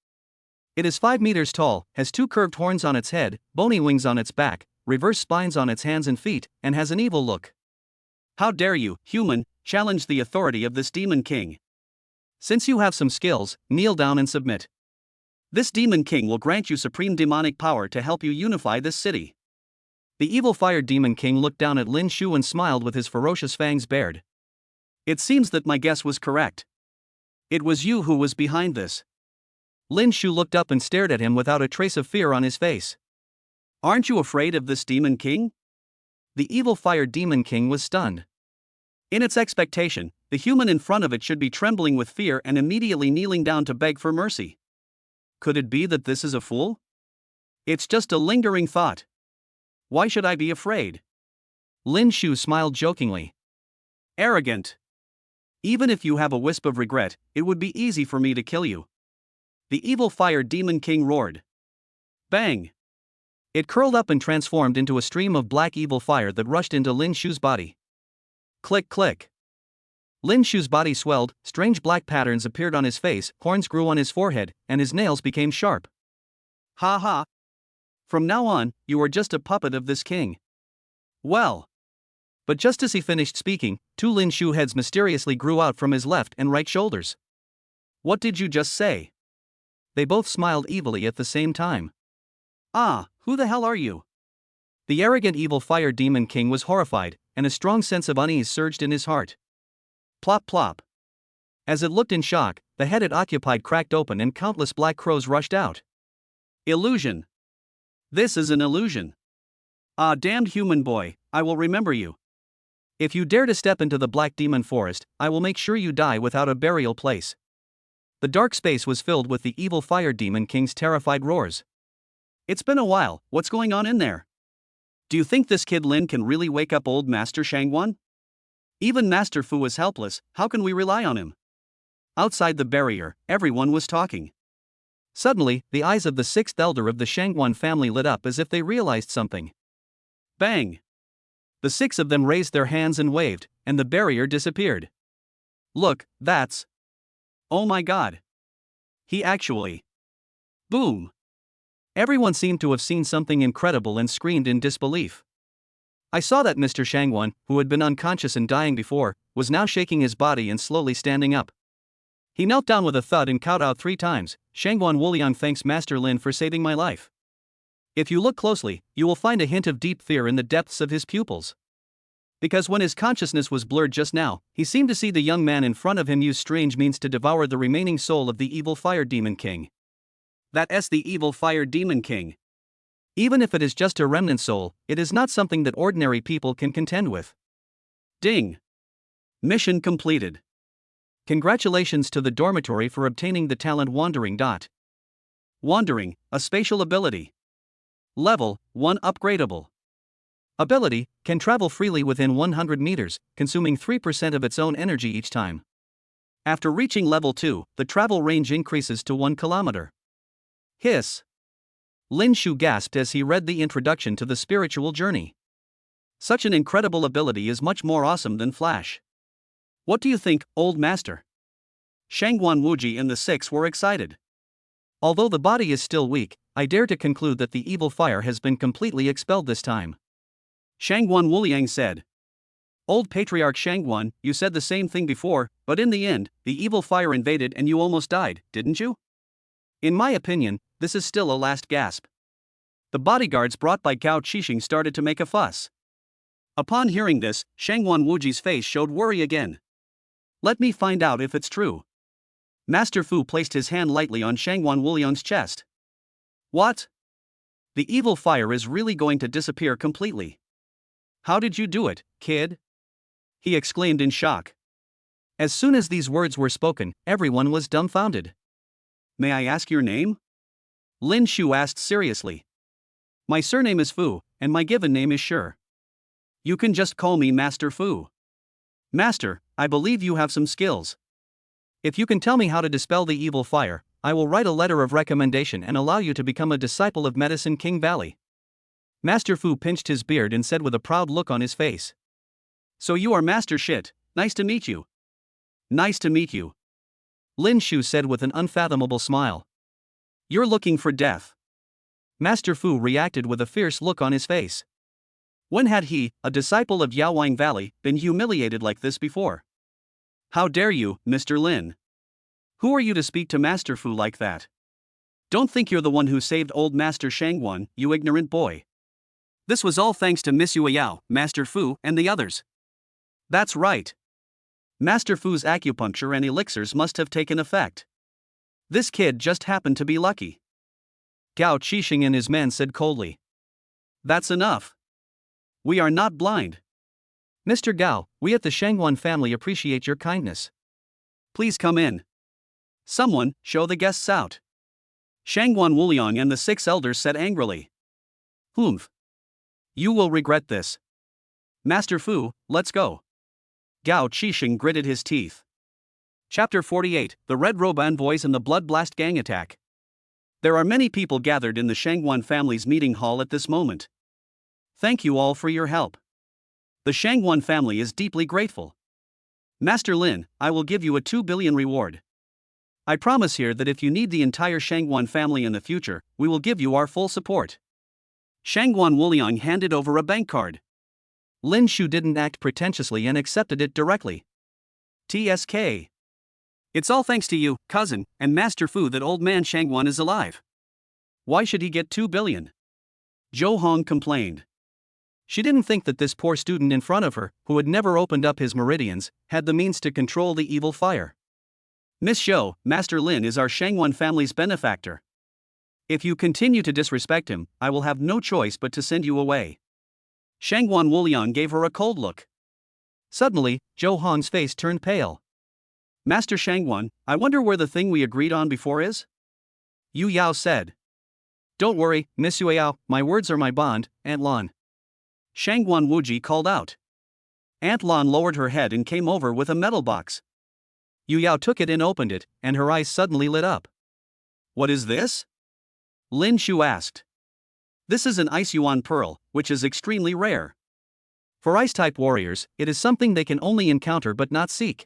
It is 5 meters tall, has 2 curved horns on its head, bony wings on its back, reverse spines on its hands and feet, and has an evil look. How dare you, human, challenge the authority of this demon king? Since you have some skills, kneel down and submit. This demon king will grant you supreme demonic power to help you unify this city. The evil fire demon king looked down at Lin Shu and smiled with his ferocious fangs bared. It seems that my guess was correct. It was you who was behind this. Lin Shu looked up and stared at him without a trace of fear on his face. Aren't you afraid of this demon king? The evil fire demon king was stunned. In its expectation, the human in front of it should be trembling with fear and immediately kneeling down to beg for mercy. Could it be that this is a fool? It's just a lingering thought. Why should I be afraid? Lin Shu smiled jokingly. Arrogant. Even if you have a wisp of regret, it would be easy for me to kill you. The evil fire demon king roared. Bang! It curled up and transformed into a stream of black evil fire that rushed into Lin Shu's body. Click click. Lin Shu's body swelled, strange black patterns appeared on his face, horns grew on his forehead, and his nails became sharp. Ha ha! From now on, you are just a puppet of this king. Well. But just as he finished speaking, two Lin Shu heads mysteriously grew out from his left and right shoulders. What did you just say? They both smiled evilly at the same time. Ah, who the hell are you? The arrogant evil fire demon king was horrified, and a strong sense of unease surged in his heart. Plop plop. As it looked in shock, the head it occupied cracked open and countless black crows rushed out. Illusion. This is an illusion. Ah, damned human boy, I will remember you. If you dare to step into the black demon forest, I will make sure you die without a burial place. The dark space was filled with the evil fire demon king's terrified roars. It's been a while, what's going on in there? Do you think this kid Lin can really wake up old Master Shangguan? Even Master Fu is helpless, how can we rely on him? Outside the barrier, everyone was talking. Suddenly, the eyes of the sixth elder of the Shangguan family lit up as if they realized something. Bang! The six of them raised their hands and waved, and the barrier disappeared. Look, that's... Oh my god! He actually... Boom! Everyone seemed to have seen something incredible and screamed in disbelief. I saw that Mr. Shangguan, who had been unconscious and dying before, was now shaking his body and slowly standing up. He knelt down with a thud and cowed out 3 times, Shangguan Wuliang thanks Master Lin for saving my life. If you look closely, you will find a hint of deep fear in the depths of his pupils. Because when his consciousness was blurred just now, he seemed to see the young man in front of him use strange means to devour the remaining soul of the evil fire demon king. That's the evil fire demon king. Even if it is just a remnant soul, it is not something that ordinary people can contend with. Ding! Mission completed. Congratulations to the dormitory for obtaining the talent Wandering. Wandering, a spatial ability. Level 1 upgradable. Ability, can travel freely within 100 meters, consuming 3% of its own energy each time. After reaching level 2, the travel range increases to 1 kilometer. Hiss. Lin Shu gasped as he read the introduction to the spiritual journey. Such an incredible ability is much more awesome than Flash. What do you think, old master? Shangguan Wuji and the 6 were excited. Although the body is still weak, I dare to conclude that the evil fire has been completely expelled this time. Shangguan Wuliang said. Old Patriarch Shangguan, you said the same thing before, but in the end, the evil fire invaded and you almost died, didn't you? In my opinion, this is still a last gasp. The bodyguards brought by Gao Qixing started to make a fuss. Upon hearing this, Shangguan Wuji's face showed worry again. Let me find out if it's true. Master Fu placed his hand lightly on Shangguan Wuliang's chest. What? The evil fire is really going to disappear completely. How did you do it, kid? He exclaimed in shock. As soon as these words were spoken, everyone was dumbfounded. May I ask your name? Lin Shu asked seriously. My surname is Fu, and my given name is Shi. You can just call me Master Fu. Master, I believe you have some skills. If you can tell me how to dispel the evil fire, I will write a letter of recommendation and allow you to become a disciple of Medicine King Valley. Master Fu pinched his beard and said with a proud look on his face. So you are Master Shit, nice to meet you. Nice to meet you. Lin Shu said with an unfathomable smile. You're looking for death. Master Fu reacted with a fierce look on his face. When had he, a disciple of Yaowang Valley, been humiliated like this before? How dare you, Mr. Lin? Who are you to speak to Master Fu like that? Don't think you're the one who saved old Master Shangguan, you ignorant boy. This was all thanks to Miss Yao, Master Fu, and the others. That's right. Master Fu's acupuncture and elixirs must have taken effect. This kid just happened to be lucky. Gao Qixing and his men said coldly. That's enough. We are not blind. Mr. Gao, we at the Shangguan family appreciate your kindness. Please come in. Someone, show the guests out. Shangguan Wuliang and the 6 elders said angrily. Humph. You will regret this. Master Fu, let's go. Gao Qisheng gritted his teeth. Chapter 48, The Red Robe Envoys and the Blood Blast Gang Attack. There are many people gathered in the Shangguan family's meeting hall at this moment. Thank you all for your help. The Shangguan family is deeply grateful. Master Lin, I will give you a 2 billion reward. I promise here that if you need the entire Shangguan family in the future, we will give you our full support. Shangguan Wuliang handed over a bank card. Lin Shu didn't act pretentiously and accepted it directly. TSK. It's all thanks to you, cousin, and Master Fu that old man Shangguan is alive. Why should he get 2 billion? Zhou Hong complained. She didn't think that this poor student in front of her, who had never opened up his meridians, had the means to control the evil fire. Miss Zhou, Master Lin is our Shangguan family's benefactor. If you continue to disrespect him, I will have no choice but to send you away. Shangguan Wuliang gave her a cold look. Suddenly, Zhou Hong's face turned pale. Master Shangguan, I wonder where the thing we agreed on before is? Yu Yao said. Don't worry, Miss Yu Yao, my words are my bond, Aunt Lan. Shangguan Wuji called out. Aunt Lan lowered her head and came over with a metal box. Yu Yao took it and opened it, and her eyes suddenly lit up. What is this? Lin Shu asked. This is an Ice Yuan Pearl, which is extremely rare. For Ice-type warriors, it is something they can only encounter but not seek.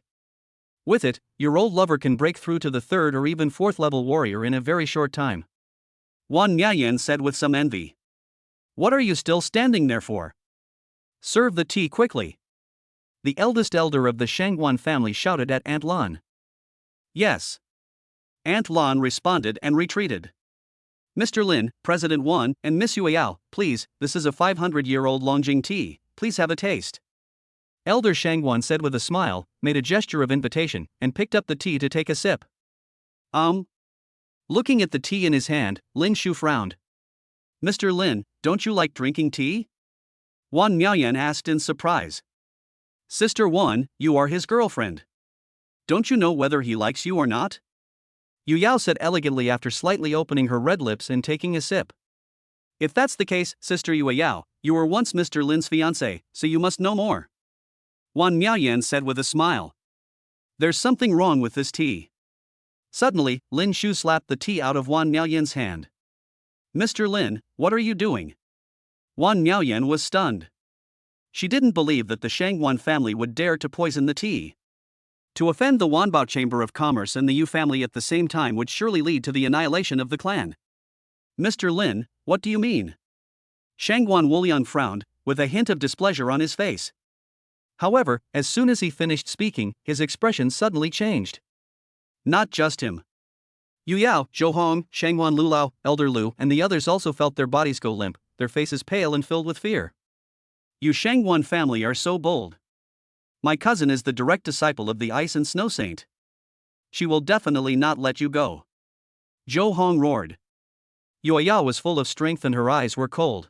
With it, your old lover can break through to the 3rd or even 4th level warrior in a very short time. Wan Miayan said with some envy. What are you still standing there for? Serve the tea quickly. The eldest elder of the Shangguan family shouted at Aunt Lan. Yes. Aunt Lan responded and retreated. Mr. Lin, President Wan, and Miss Yu Yao, please, this is a 500-year-old Longjing tea, please have a taste. Elder Shangguan said with a smile, made a gesture of invitation, and picked up the tea to take a sip. Looking at the tea in his hand, Lin Shu frowned. Mr. Lin, don't you like drinking tea? Wan Miaoyan asked in surprise. Sister Wan, you are his girlfriend. Don't you know whether he likes you or not? Yu Yao said elegantly after slightly opening her red lips and taking a sip. If that's the case, Sister Yu Yao, you were once Mr. Lin's fiancé, so you must know more. Wan Miaoyan said with a smile. There's something wrong with this tea. Suddenly, Lin Shu slapped the tea out of Wan Miaoyan's hand. Mr. Lin, what are you doing? Wan Miaoyan was stunned. She didn't believe that the Shangguan family would dare to poison the tea. To offend the Wanbao Chamber of Commerce and the Yu family at the same time would surely lead to the annihilation of the clan. Mr. Lin, what do you mean? Shangguan Wuliang frowned, with a hint of displeasure on his face. However, as soon as he finished speaking, his expression suddenly changed. Not just him. Yu Yao, Zhou Hong, Shangguan Lulao, Elder Lu, and the others also felt their bodies go limp, their faces pale and filled with fear. You Shangguan family are so bold. My cousin is the direct disciple of the Ice and Snow Saint. She will definitely not let you go. Zhou Hong roared. Yu Yao was full of strength and her eyes were cold.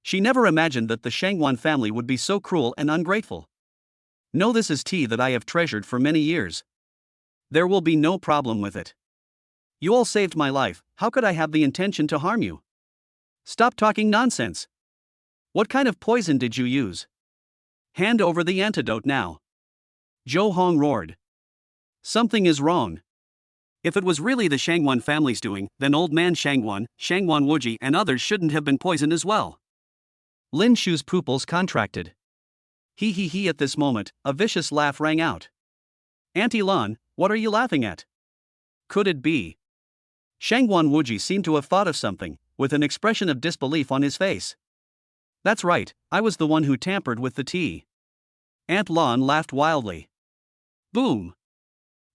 She never imagined that the Shangguan family would be so cruel and ungrateful. No, this is tea that I have treasured for many years. There will be no problem with it. You all saved my life, how could I have the intention to harm you? Stop talking nonsense. What kind of poison did you use? Hand over the antidote now. Zhou Hong roared. Something is wrong. If it was really the Shangguan family's doing, then old man Shangguan, Shangguan Wuji, and others shouldn't have been poisoned as well. Lin Shu's pupils contracted. He at this moment, a vicious laugh rang out. Auntie Lan, what are you laughing at? Could it be? Shangguan Wuji seemed to have thought of something, with an expression of disbelief on his face. That's right, I was the one who tampered with the tea. Aunt Lan laughed wildly. Boom!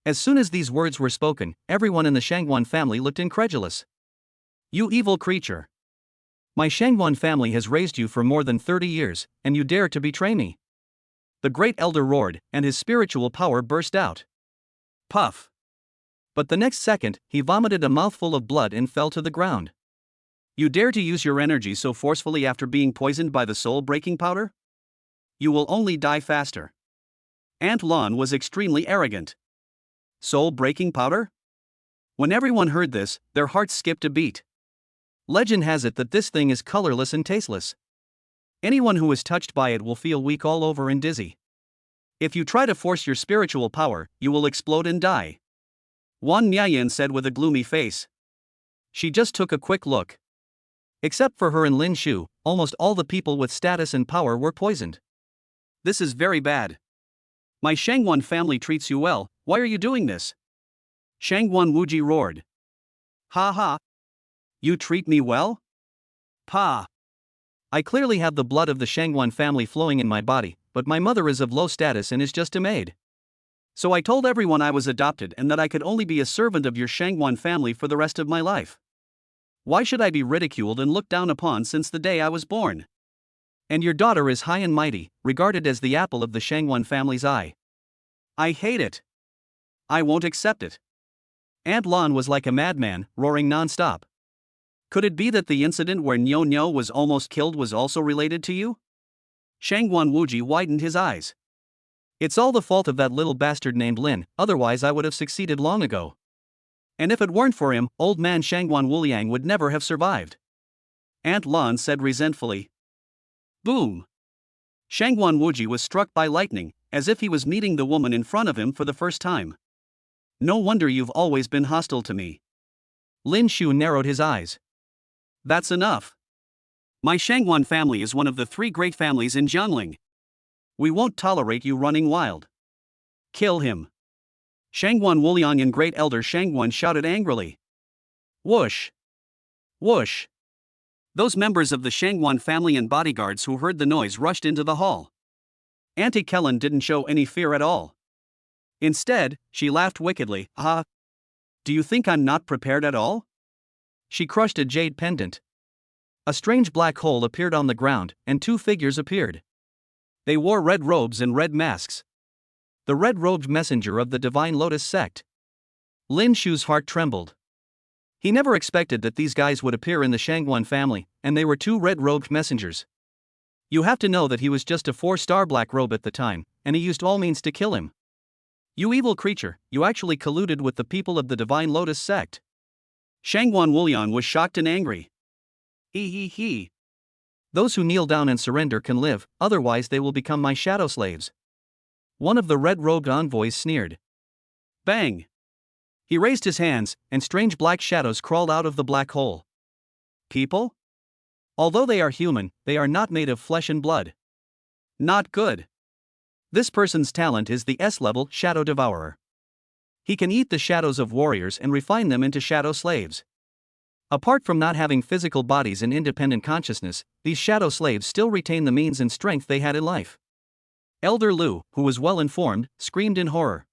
As soon as these words were spoken, everyone in the Shangguan family looked incredulous. You evil creature! My Shangguan family has raised you for more than 30 years, and you dare to betray me. The great elder roared, and his spiritual power burst out. Puff! But the next second, he vomited a mouthful of blood and fell to the ground. You dare to use your energy so forcefully after being poisoned by the soul-breaking powder? You will only die faster. Aunt Lan was extremely arrogant. Soul-breaking powder? When everyone heard this, their hearts skipped a beat. Legend has it that this thing is colorless and tasteless. Anyone who is touched by it will feel weak all over and dizzy. If you try to force your spiritual power, you will explode and die. Wan Nyayan said with a gloomy face. She just took a quick look. Except for her and Lin Shu, almost all the people with status and power were poisoned. This is very bad. My Shangguan family treats you well, why are you doing this? Shangguan Wuji roared. Ha ha. You treat me well? Pa. I clearly have the blood of the Shangguan family flowing in my body, but my mother is of low status and is just a maid. So I told everyone I was adopted and that I could only be a servant of your Shangguan family for the rest of my life. Why should I be ridiculed and looked down upon since the day I was born? And your daughter is high and mighty, regarded as the apple of the Shangguan family's eye. I hate it. I won't accept it. Aunt Lan was like a madman, roaring non-stop. Could it be that the incident where Nyo Nyo was almost killed was also related to you? Shangguan Wuji widened his eyes. It's all the fault of that little bastard named Lin, otherwise I would have succeeded long ago. And if it weren't for him, old man Shangguan Wuliang would never have survived. Aunt Lan said resentfully. Boom! Shangguan Wuji was struck by lightning, as if he was meeting the woman in front of him for the first time. No wonder you've always been hostile to me. Lin Shu narrowed his eyes. That's enough. My Shangguan family is one of the 3 great families in Jiangling. We won't tolerate you running wild. Kill him. Shangguan Wuliang and Great Elder Shangguan shouted angrily. Whoosh! Whoosh! Those members of the Shangguan family and bodyguards who heard the noise rushed into the hall. Auntie Kellen didn't show any fear at all. Instead, she laughed wickedly. Ah! Do you think I'm not prepared at all? She crushed a jade pendant. A strange black hole appeared on the ground, and 2 figures appeared. They wore red robes and red masks. The red-robed messenger of the Divine Lotus sect. Lin Shu's heart trembled. He never expected that these guys would appear in the Shangguan family, and they were 2 red-robed messengers. You have to know that he was just a 4-star black robe at the time, and he used all means to kill him. You evil creature, you actually colluded with the people of the Divine Lotus sect. Shangguan Wuliang was shocked and angry. He. Those who kneel down and surrender can live, otherwise they will become my shadow slaves. One of the red-robed envoys sneered. Bang! He raised his hands, and strange black shadows crawled out of the black hole. People? Although they are human, they are not made of flesh and blood. Not good. This person's talent is the S-level Shadow Devourer. He can eat the shadows of warriors and refine them into shadow slaves. Apart from not having physical bodies and independent consciousness, these shadow slaves still retain the means and strength they had in life. Elder Lu, who was well informed, screamed in horror.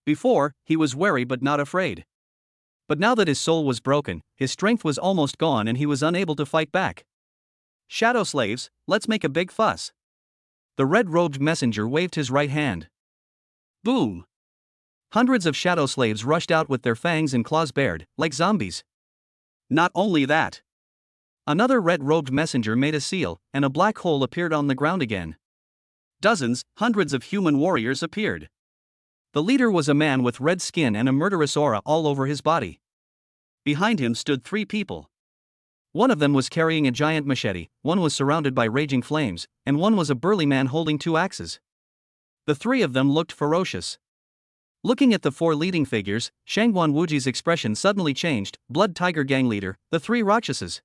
Before, he was wary but not afraid. But now that his soul was broken, his strength was almost gone and he was unable to fight back. Shadow slaves, let's make a big fuss. The red-robed messenger waved his right hand. Boom! Hundreds of shadow slaves rushed out with their fangs and claws bared, like zombies. Not only that. Another red-robed messenger made a seal, and a black hole appeared on the ground again. Dozens, hundreds of human warriors appeared. The leader was a man with red skin and a murderous aura all over his body. Behind him stood 3 people. One of them was carrying a giant machete, one was surrounded by raging flames, and one was a burly man holding 2 axes. The 3 of them looked ferocious. Looking at the 4 leading figures, Shangguan Wuji's expression suddenly changed. Blood Tiger Gang leader, the 3 Rakshases.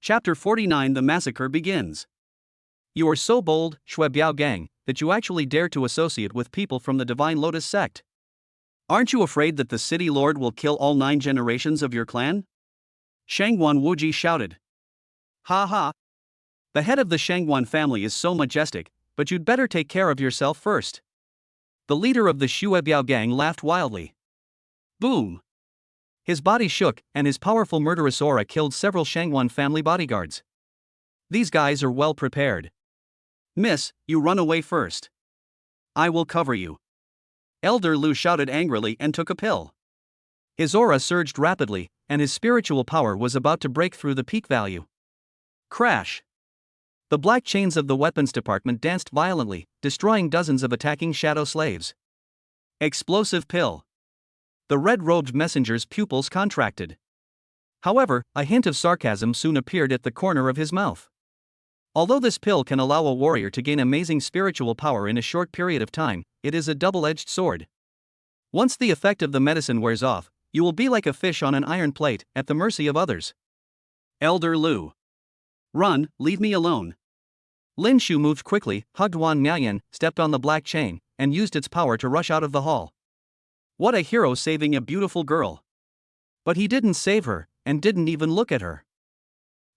Chapter 49. The massacre begins. You are so bold, Shuebiao Gang, that you actually dare to associate with people from the Divine Lotus sect. Aren't you afraid that the city lord will kill all 9 generations of your clan? Shangguan Wuji shouted. Ha ha. The head of the Shangguan family is so majestic, but you'd better take care of yourself first. The leader of the Shuebiao Gang laughed wildly. Boom! His body shook, and his powerful murderous aura killed several Shangguan family bodyguards. These guys are well prepared. Miss, you run away first. I will cover you. Elder Lu shouted angrily and took a pill. His aura surged rapidly, and his spiritual power was about to break through the peak value. Crash! The black chains of the weapons department danced violently, destroying dozens of attacking shadow slaves. Explosive pill. The red-robed messenger's pupils contracted. However, a hint of sarcasm soon appeared at the corner of his mouth. Although this pill can allow a warrior to gain amazing spiritual power in a short period of time, it is a double-edged sword. Once the effect of the medicine wears off, you will be like a fish on an iron plate, at the mercy of others. Elder Lu. Run, leave me alone. Lin Shu moved quickly, hugged Wan Miaoyan, stepped on the black chain, and used its power to rush out of the hall. What a hero saving a beautiful girl. But he didn't save her, and didn't even look at her.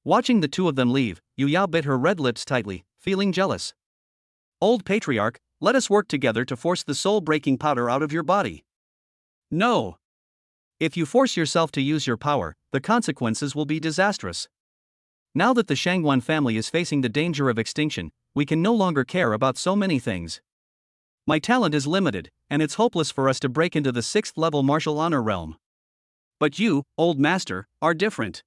Watching the two of them leave, Yu Yao bit her red lips tightly, feeling jealous. Old patriarch, let us work together to force the soul-breaking powder out of your body. No. If you force yourself to use your power, the consequences will be disastrous. Now that the Shangguan family is facing the danger of extinction, we can no longer care about so many things. My talent is limited, and it's hopeless for us to break into the 6th-level martial honor realm. But you, old master, are different.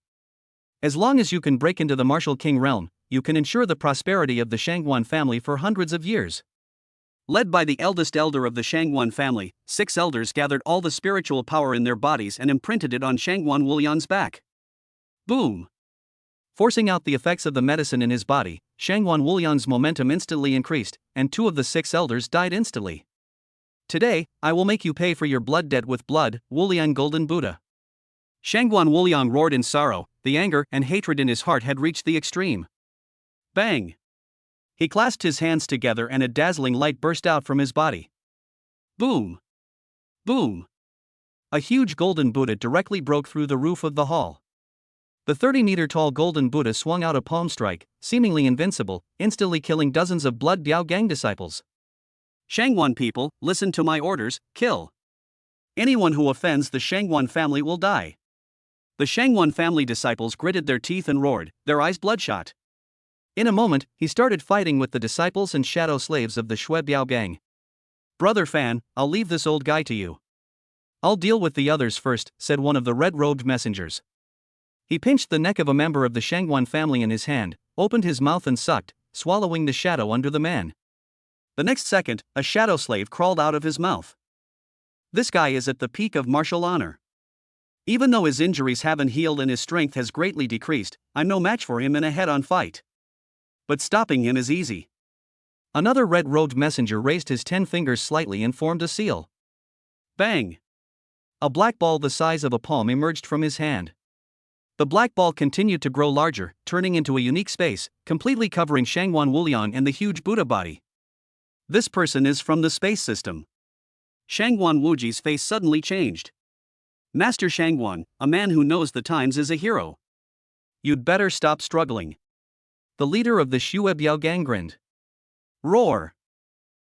As long as you can break into the martial king realm, you can ensure the prosperity of the Shangguan family for hundreds of years. Led by the eldest elder of the Shangguan family, 6 elders gathered all the spiritual power in their bodies and imprinted it on Shangguan Wulian's back. Boom! Forcing out the effects of the medicine in his body, Shangguan Wulian's momentum instantly increased, and 2 of the 6 elders died instantly. Today, I will make you pay for your blood debt with blood, Wulian Golden Buddha. Shangguan Wuliang roared in sorrow, the anger and hatred in his heart had reached the extreme. Bang! He clasped his hands together and a dazzling light burst out from his body. Boom! Boom! A huge golden Buddha directly broke through the roof of the hall. The 30-meter-tall golden Buddha swung out a palm strike, seemingly invincible, instantly killing dozens of Blood Biao Gang disciples. Shangguan people, listen to my orders, kill. Anyone who offends the Shangguan family will die. The Shangguan family disciples gritted their teeth and roared, their eyes bloodshot. In a moment, he started fighting with the disciples and shadow slaves of the Shui Biao Gang. Brother Fan, I'll leave this old guy to you. I'll deal with the others first, said one of the red-robed messengers. He pinched the neck of a member of the Shangguan family in his hand, opened his mouth and sucked, swallowing the shadow under the man. The next second, a shadow slave crawled out of his mouth. This guy is at the peak of martial honor. Even though his injuries haven't healed and his strength has greatly decreased, I'm no match for him in a head-on fight. But stopping him is easy. Another red-robed messenger raised his 10 fingers slightly and formed a seal. Bang! A black ball the size of a palm emerged from his hand. The black ball continued to grow larger, turning into a unique space, completely covering Shangguan Wuliang and the huge Buddha body. This person is from the space system. Shangguan Wuji's face suddenly changed. Master Shangguan, a man who knows the times, is a hero. You'd better stop struggling. The leader of the Shui Biao Gang grinned. Roar!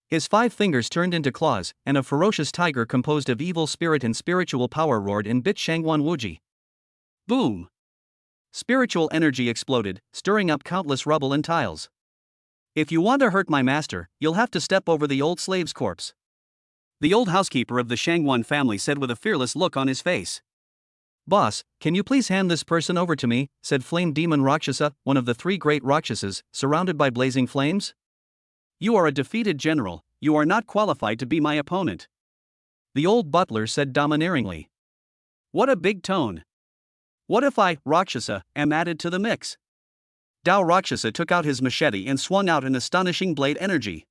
His 5 fingers turned into claws, and a ferocious tiger composed of evil spirit and spiritual power roared and bit Shangguan Wuji. Boom! Spiritual energy exploded, stirring up countless rubble and tiles. If you want to hurt my master, you'll have to step over the old slave's corpse. The old housekeeper of the Shangguan family said with a fearless look on his face. Boss, can you please hand this person over to me, said Flame Demon Rakshasa, one of the 3 great Rakshasas, surrounded by blazing flames. You are a defeated general, you are not qualified to be my opponent. The old butler said domineeringly. What a big tone. What if I, Rakshasa, am added to the mix? Dao Rakshasa took out his machete and swung out an astonishing blade energy.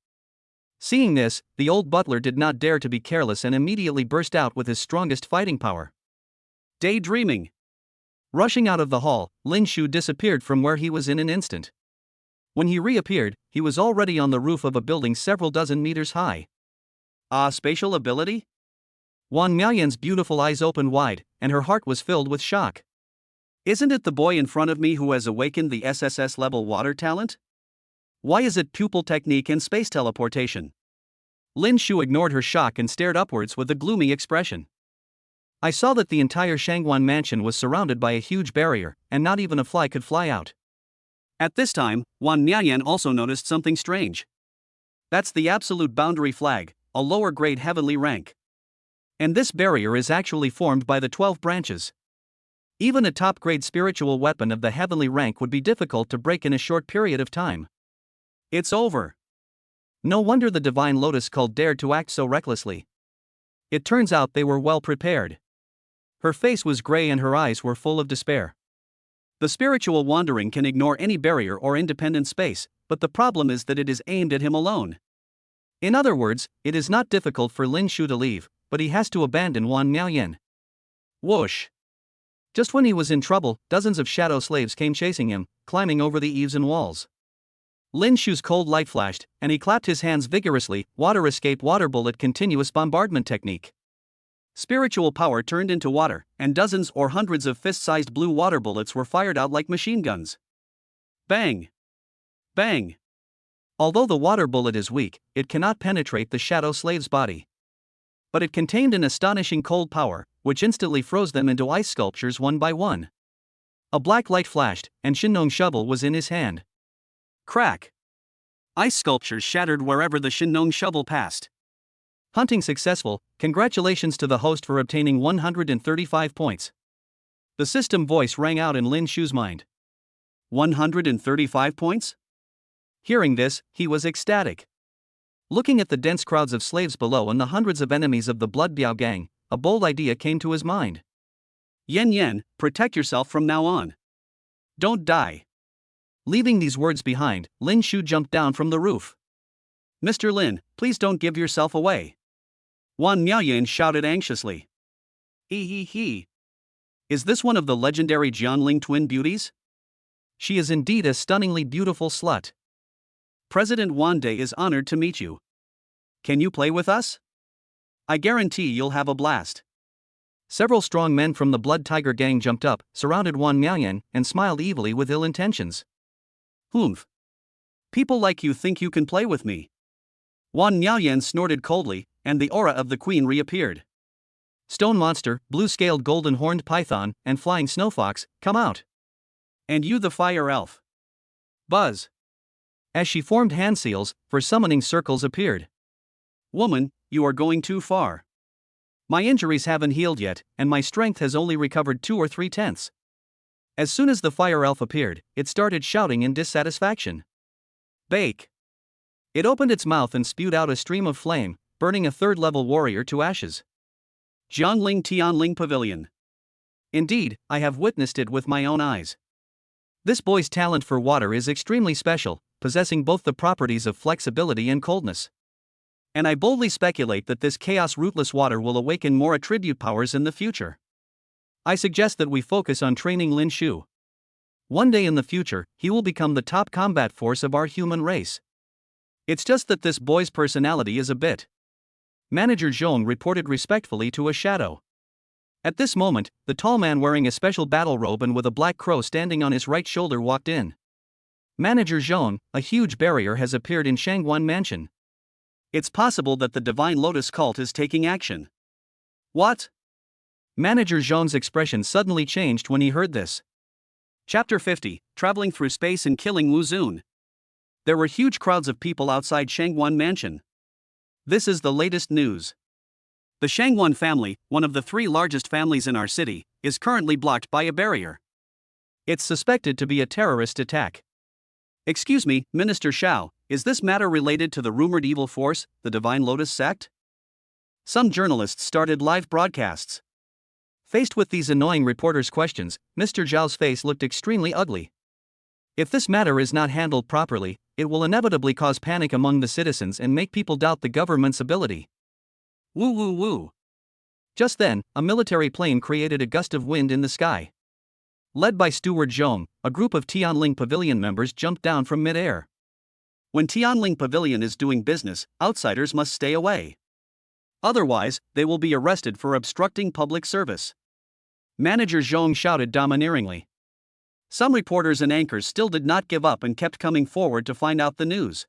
Seeing this, the old butler did not dare to be careless and immediately burst out with his strongest fighting power. Daydreaming. Rushing out of the hall, Lin Shu disappeared from where he was in an instant. When he reappeared, he was already on the roof of a building several dozen meters high. Spatial ability? Wan Miaoyan's beautiful eyes opened wide, and her heart was filled with shock. Isn't it the boy in front of me who has awakened the SSS-level water talent? Why is it pupil technique and space teleportation? Lin Shu ignored her shock and stared upwards with a gloomy expression. I saw that the entire Shangguan mansion was surrounded by a huge barrier, and not even a fly could fly out. At this time, Wan Miaoyan also noticed something strange. That's the absolute boundary flag, a lower-grade heavenly rank. And this barrier is actually formed by the 12 branches. Even a top-grade spiritual weapon of the heavenly rank would be difficult to break in a short period of time. It's over. No wonder the Divine Lotus cult dared to act so recklessly. It turns out they were well prepared. Her face was gray and her eyes were full of despair. The spiritual wandering can ignore any barrier or independent space, but the problem is that it is aimed at him alone. In other words, it is not difficult for Lin Shu to leave, but he has to abandon Wan Miaoyan. Whoosh! Just when he was in trouble, dozens of shadow slaves came chasing him, climbing over the eaves and walls. Lin Shu's cold light flashed, and he clapped his hands vigorously. Water escape water bullet continuous bombardment technique. Spiritual power turned into water, and dozens or hundreds of fist-sized blue water bullets were fired out like machine guns. Bang! Bang! Although the water bullet is weak, it cannot penetrate the shadow slave's body. But it contained an astonishing cold power, which instantly froze them into ice sculptures one by one. A black light flashed, and Shinnong shovel was in his hand. Crack! Ice sculptures shattered wherever the Shinnong shovel passed. Hunting successful. Congratulations to the host for obtaining 135 points. The system voice rang out in Lin Shu's mind. 135 points? Hearing this, he was ecstatic. Looking at the dense crowds of slaves below and the hundreds of enemies of the Blood Biao gang, a bold idea came to his mind. Yen Yen, protect yourself from now on. Don't die. Leaving these words behind, Lin Shu jumped down from the roof. Mr. Lin, please don't give yourself away. Wan Miaoyan shouted anxiously. He. Is this one of the legendary Jianling twin beauties? She is indeed a stunningly beautiful slut. President Wan Day is honored to meet you. Can you play with us? I guarantee you'll have a blast. Several strong men from the Blood Tiger gang jumped up, surrounded Wan Miaoyan, and smiled evilly with ill intentions. Humph. People like you think you can play with me. Wan Miaoyan snorted coldly, and the aura of the queen reappeared. Stone monster, blue-scaled golden-horned python, and flying snowfox, come out. And you the fire elf. Buzz. As she formed hand seals, for summoning circles appeared. Woman, you are going too far. My injuries haven't healed yet, and my strength has only recovered 2 or 3/10. As soon as the fire elf appeared, it started shouting in dissatisfaction. Bake. It opened its mouth and spewed out a stream of flame, burning a third-level warrior to ashes. Jiangling Tianling Pavilion. Indeed, I have witnessed it with my own eyes. This boy's talent for water is extremely special, possessing both the properties of flexibility and coldness. And I boldly speculate that this chaos rootless water will awaken more attribute powers in the future. I suggest that we focus on training Lin Shu. One day in the future, he will become the top combat force of our human race. It's just that this boy's personality is a bit. Manager Zhong reported respectfully to a shadow. At this moment, the tall man wearing a special battle robe and with a black crow standing on his right shoulder walked in. Manager Zhong, a huge barrier has appeared in Shangguan Mansion. It's possible that the Divine Lotus cult is taking action. What? Manager Zhong's expression suddenly changed when he heard this. Chapter 50, Traveling Through Space and Killing Wu Zun. There were huge crowds of people outside Shangguan Mansion. This is the latest news. The Shangguan family, one of the 3 largest families in our city, is currently blocked by a barrier. It's suspected to be a terrorist attack. Excuse me, Minister Xiao, is this matter related to the rumored evil force, the Divine Lotus sect? Some journalists started live broadcasts. Faced with these annoying reporters' questions, Mr. Zhao's face looked extremely ugly. If this matter is not handled properly, it will inevitably cause panic among the citizens and make people doubt the government's ability. Woo woo woo. Just then, a military plane created a gust of wind in the sky. Led by Steward Zhong, a group of Tianling Pavilion members jumped down from mid-air. When Tianling Pavilion is doing business, outsiders must stay away. Otherwise, they will be arrested for obstructing public service. Manager Zhong shouted domineeringly. Some reporters and anchors still did not give up and kept coming forward to find out the news.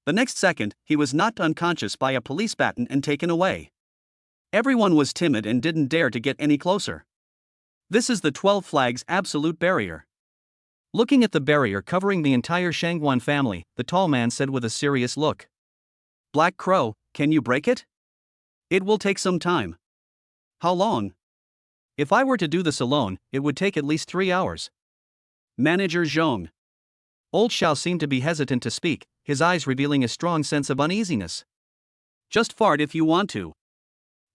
The next second, he was knocked unconscious by a police baton and taken away. Everyone was timid and didn't dare to get any closer. This is the 12 Flags Absolute Barrier. Looking at the barrier covering the entire Shangguan family, the tall man said with a serious look. Black Crow, can you break it? It will take some time. How long? If I were to do this alone, it would take at least 3 hours. Manager Zhong. Old Xiao seemed to be hesitant to speak, his eyes revealing a strong sense of uneasiness. Just fart if you want to.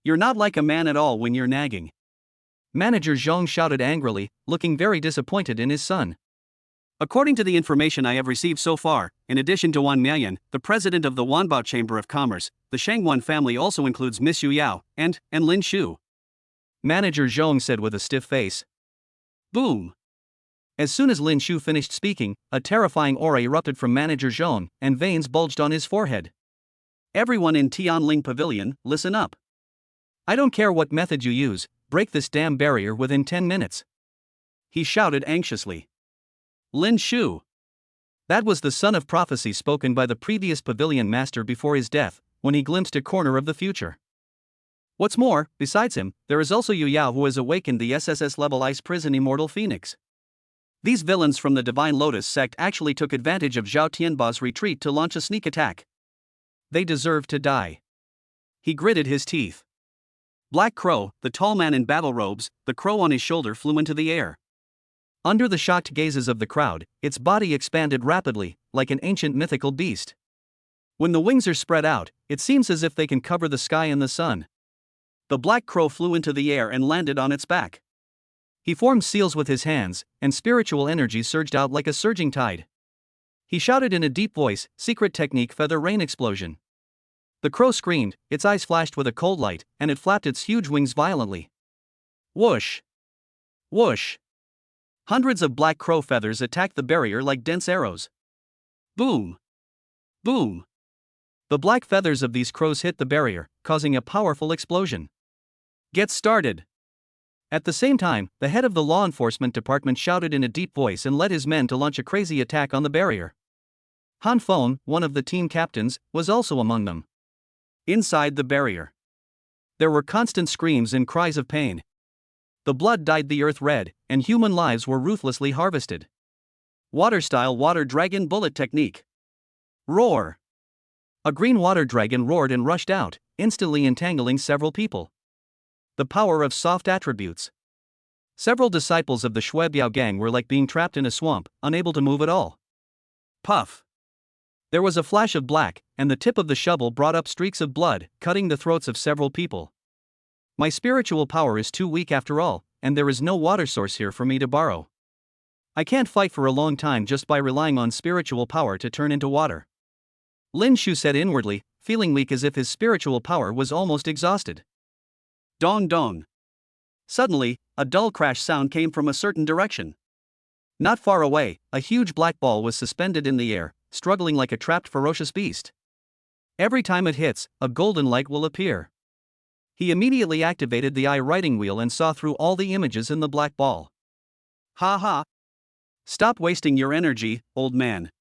You're not like a man at all when you're nagging. Manager Zhong shouted angrily, looking very disappointed in his son. According to the information I have received so far, in addition to Wan Miayan, the president of the Wanbao Chamber of Commerce, the Shangwan family also includes Miss Yu Yao and Lin Shu. Manager Zhong said with a stiff face. Boom! As soon as Lin Shu finished speaking, a terrifying aura erupted from Manager Zhong, and veins bulged on his forehead. Everyone in Tianling Pavilion, listen up. I don't care what method you use, break this damn barrier within 10 minutes. He shouted anxiously. Lin Shu. That was the son of prophecy spoken by the previous pavilion master before his death, when he glimpsed a corner of the future. What's more, besides him, there is also Yu Yao who has awakened the SSS-level ice prison immortal phoenix. These villains from the Divine Lotus sect actually took advantage of Zhao Tianba's retreat to launch a sneak attack. They deserve to die. He gritted his teeth. Black Crow, the tall man in battle robes, the crow on his shoulder flew into the air. Under the shocked gazes of the crowd, its body expanded rapidly, like an ancient mythical beast. When the wings are spread out, it seems as if they can cover the sky and the sun. The black crow flew into the air and landed on its back. He formed seals with his hands, and spiritual energy surged out like a surging tide. He shouted in a deep voice, secret technique feather rain explosion. The crow screamed, its eyes flashed with a cold light, and it flapped its huge wings violently. Whoosh! Whoosh! Hundreds of black crow feathers attacked the barrier like dense arrows. Boom! Boom! The black feathers of these crows hit the barrier, causing a powerful explosion. Get started! At the same time, the head of the law enforcement department shouted in a deep voice and led his men to launch a crazy attack on the barrier. Han Feng, one of the team captains, was also among them. Inside the barrier, there were constant screams and cries of pain. The blood dyed the earth red, and human lives were ruthlessly harvested. Water-style water dragon bullet technique. Roar! A green water dragon roared and rushed out, instantly entangling several people. The power of soft attributes. Several disciples of the Shuebiao gang were like being trapped in a swamp, unable to move at all. Puff! There was a flash of black, and the tip of the shovel brought up streaks of blood, cutting the throats of several people. My spiritual power is too weak after all, and there is no water source here for me to borrow. I can't fight for a long time just by relying on spiritual power to turn into water. Lin Shu said inwardly, feeling weak as if his spiritual power was almost exhausted. Dong dong. Suddenly, a dull crash sound came from a certain direction. Not far away, a huge black ball was suspended in the air, struggling like a trapped ferocious beast. Every time it hits, a golden light will appear. He immediately activated the eye writing wheel and saw through all the images in the black ball. Ha ha! Stop wasting your energy, old man.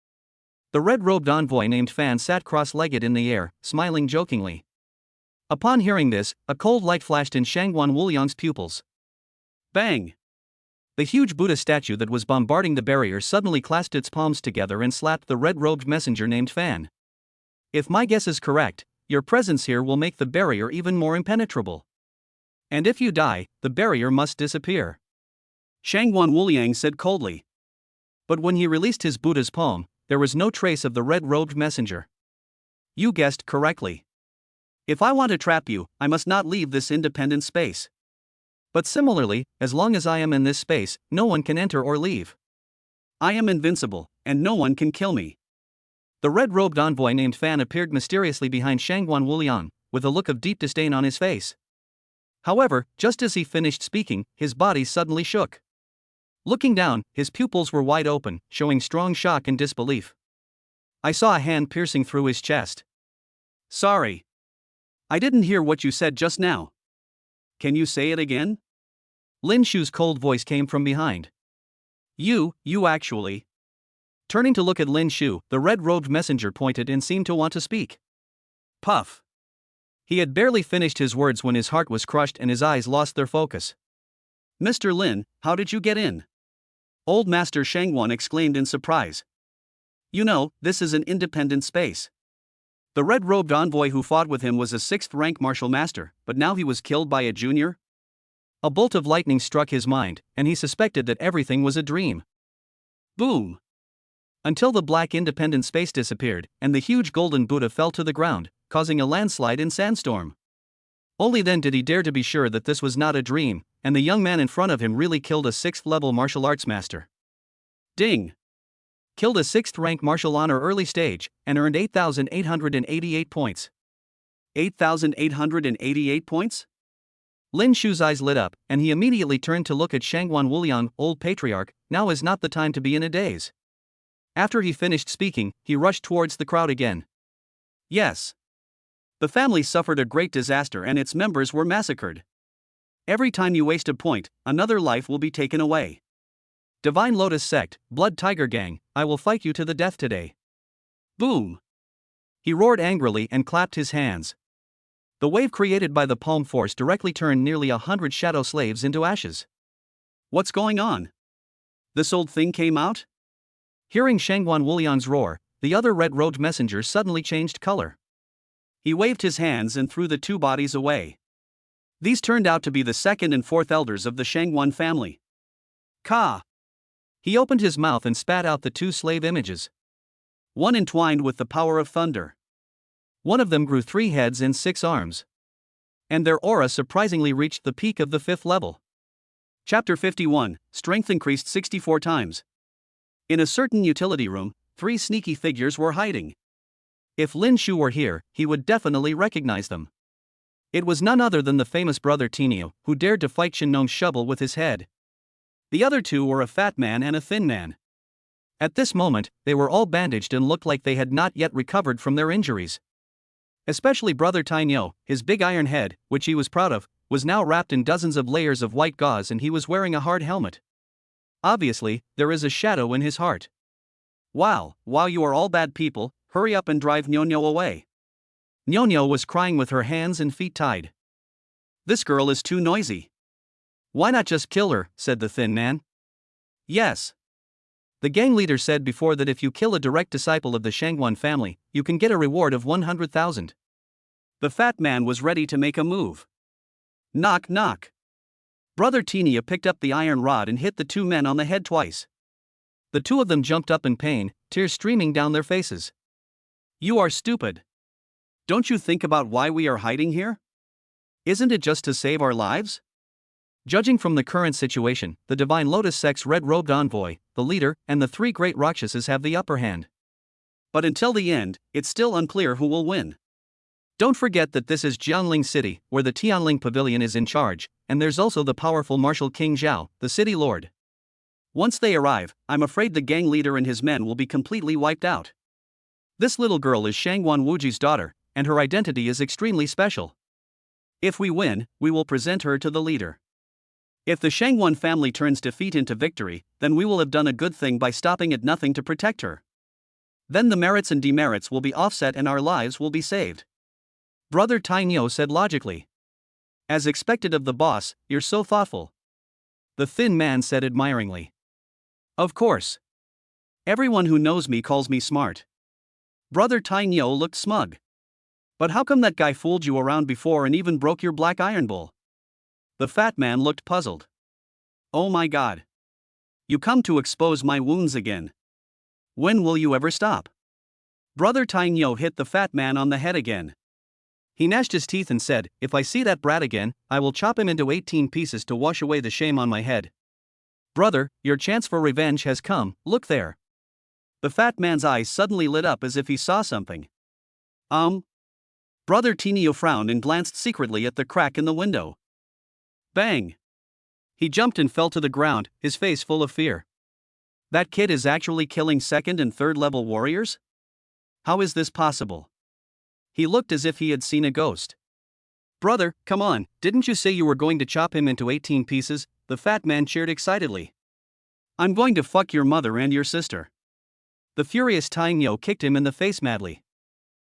The red-robed envoy named Fan sat cross-legged in the air, smiling jokingly. Upon hearing this, a cold light flashed in Shangguan Wuliang's pupils. Bang! The huge Buddha statue that was bombarding the barrier suddenly clasped its palms together and slapped the red-robed messenger named Fan. If my guess is correct, your presence here will make the barrier even more impenetrable. And if you die, the barrier must disappear. Shangguan Wuliang said coldly. But when he released his Buddha's palm, there was no trace of the red-robed messenger. You guessed correctly. If I want to trap you, I must not leave this independent space. But similarly, as long as I am in this space, no one can enter or leave. I am invincible, and no one can kill me. The red-robed envoy named Fan appeared mysteriously behind Shangguan Wuliang, with a look of deep disdain on his face. However, just as he finished speaking, his body suddenly shook. Looking down, his pupils were wide open, showing strong shock and disbelief. I saw a hand piercing through his chest. Sorry. I didn't hear what you said just now. Can you say it again? Lin Shu's cold voice came from behind. You actually. Turning to look at Lin Shu, the red-robed messenger pointed and seemed to want to speak. Puff. He had barely finished his words when his heart was crushed and his eyes lost their focus. Mr. Lin, how did you get in? Old Master Shangguan exclaimed in surprise. You know, this is an independent space. The red-robed envoy who fought with him was a 6th-rank martial master, but now he was killed by a junior? A bolt of lightning struck his mind, and he suspected that everything was a dream. Boom! Until the black independent space disappeared, and the huge golden Buddha fell to the ground, causing a landslide in sandstorm. Only then did he dare to be sure that this was not a dream, and the young man in front of him really killed a 6th-level martial arts master. Ding! Killed a 6th-rank martial honor early stage, and earned 8,888 points. 8,888 points? Lin Shu's eyes lit up, and he immediately turned to look at Shangguan Wuliang. Old patriarch, now is not the time to be in a daze. After he finished speaking, he rushed towards the crowd again. Yes. The family suffered a great disaster and its members were massacred. Every time you waste a point, another life will be taken away. Divine Lotus Sect, Blood Tiger Gang, I will fight you to the death today. Boom! He roared angrily and clapped his hands. The wave created by the palm force directly turned nearly 100 shadow slaves into ashes. What's going on? This old thing came out? Hearing Shangguan Wuliang's roar, the other red-robed messenger suddenly changed color. He waved his hands and threw the two bodies away. These turned out to be the 2nd and 4th elders of the Shangguan family. Ka! He opened his mouth and spat out the 2 slave images. One entwined with the power of thunder. One of them grew 3 heads and 6 arms. And their aura surprisingly reached the peak of the 5th level. Chapter 51, Strength increased 64 times. In a certain utility room, 3 sneaky figures were hiding. If Lin Shu were here, he would definitely recognize them. It was none other than the famous brother Tinio, who dared to fight Shinong's shovel with his head. The other 2 were a fat man and a thin man. At this moment, they were all bandaged and looked like they had not yet recovered from their injuries. Especially brother Tinio, his big iron head, which he was proud of, was now wrapped in dozens of layers of white gauze and he was wearing a hard helmet. Obviously, there is a shadow in his heart. Wow, you are all bad people, hurry up and drive Nyonyo away. Nyonyo was crying with her hands and feet tied. This girl is too noisy. Why not just kill her, said the thin man. Yes. The gang leader said before that if you kill a direct disciple of the Shangguan family, you can get a reward of 100,000. The fat man was ready to make a move. Knock knock. Brother Tinia picked up the iron rod and hit the 2 men on the head twice. The 2 of them jumped up in pain, tears streaming down their faces. You are stupid. Don't you think about why we are hiding here? Isn't it just to save our lives? Judging from the current situation, the Divine Lotus Sect's red-robed envoy, the leader, and the 3 great Rakshasas have the upper hand. But until the end, it's still unclear who will win. Don't forget that this is Jianling City, where the Tianling Pavilion is in charge, and there's also the powerful martial King Zhao, the city lord. Once they arrive, I'm afraid the gang leader and his men will be completely wiped out. This little girl is Shangguan Wuji's daughter, and her identity is extremely special. If we win, we will present her to the leader. If the Shangguan family turns defeat into victory, then we will have done a good thing by stopping at nothing to protect her. Then the merits and demerits will be offset and our lives will be saved. Brother Tainyo said logically. As expected of the boss, you're so thoughtful. The thin man said admiringly. Of course. Everyone who knows me calls me smart. Brother Tainyo looked smug. But how come that guy fooled you around before and even broke your black iron bowl? The fat man looked puzzled. Oh my god. You come to expose my wounds again. When will you ever stop? Brother Tainyo hit the fat man on the head again. He gnashed his teeth and said, if I see that brat again, I will chop him into 18 pieces to wash away the shame on my head. Brother, your chance for revenge has come, look there. The fat man's eyes suddenly lit up as if he saw something. Brother Tinio frowned and glanced secretly at the crack in the window. Bang! He jumped and fell to the ground, his face full of fear. That kid is actually killing 2nd and 3rd level warriors? How is this possible? He looked as if he had seen a ghost. Brother, come on, didn't you say you were going to chop him into 18 pieces? The fat man cheered excitedly. I'm going to fuck your mother and your sister. The furious Tainyo kicked him in the face madly.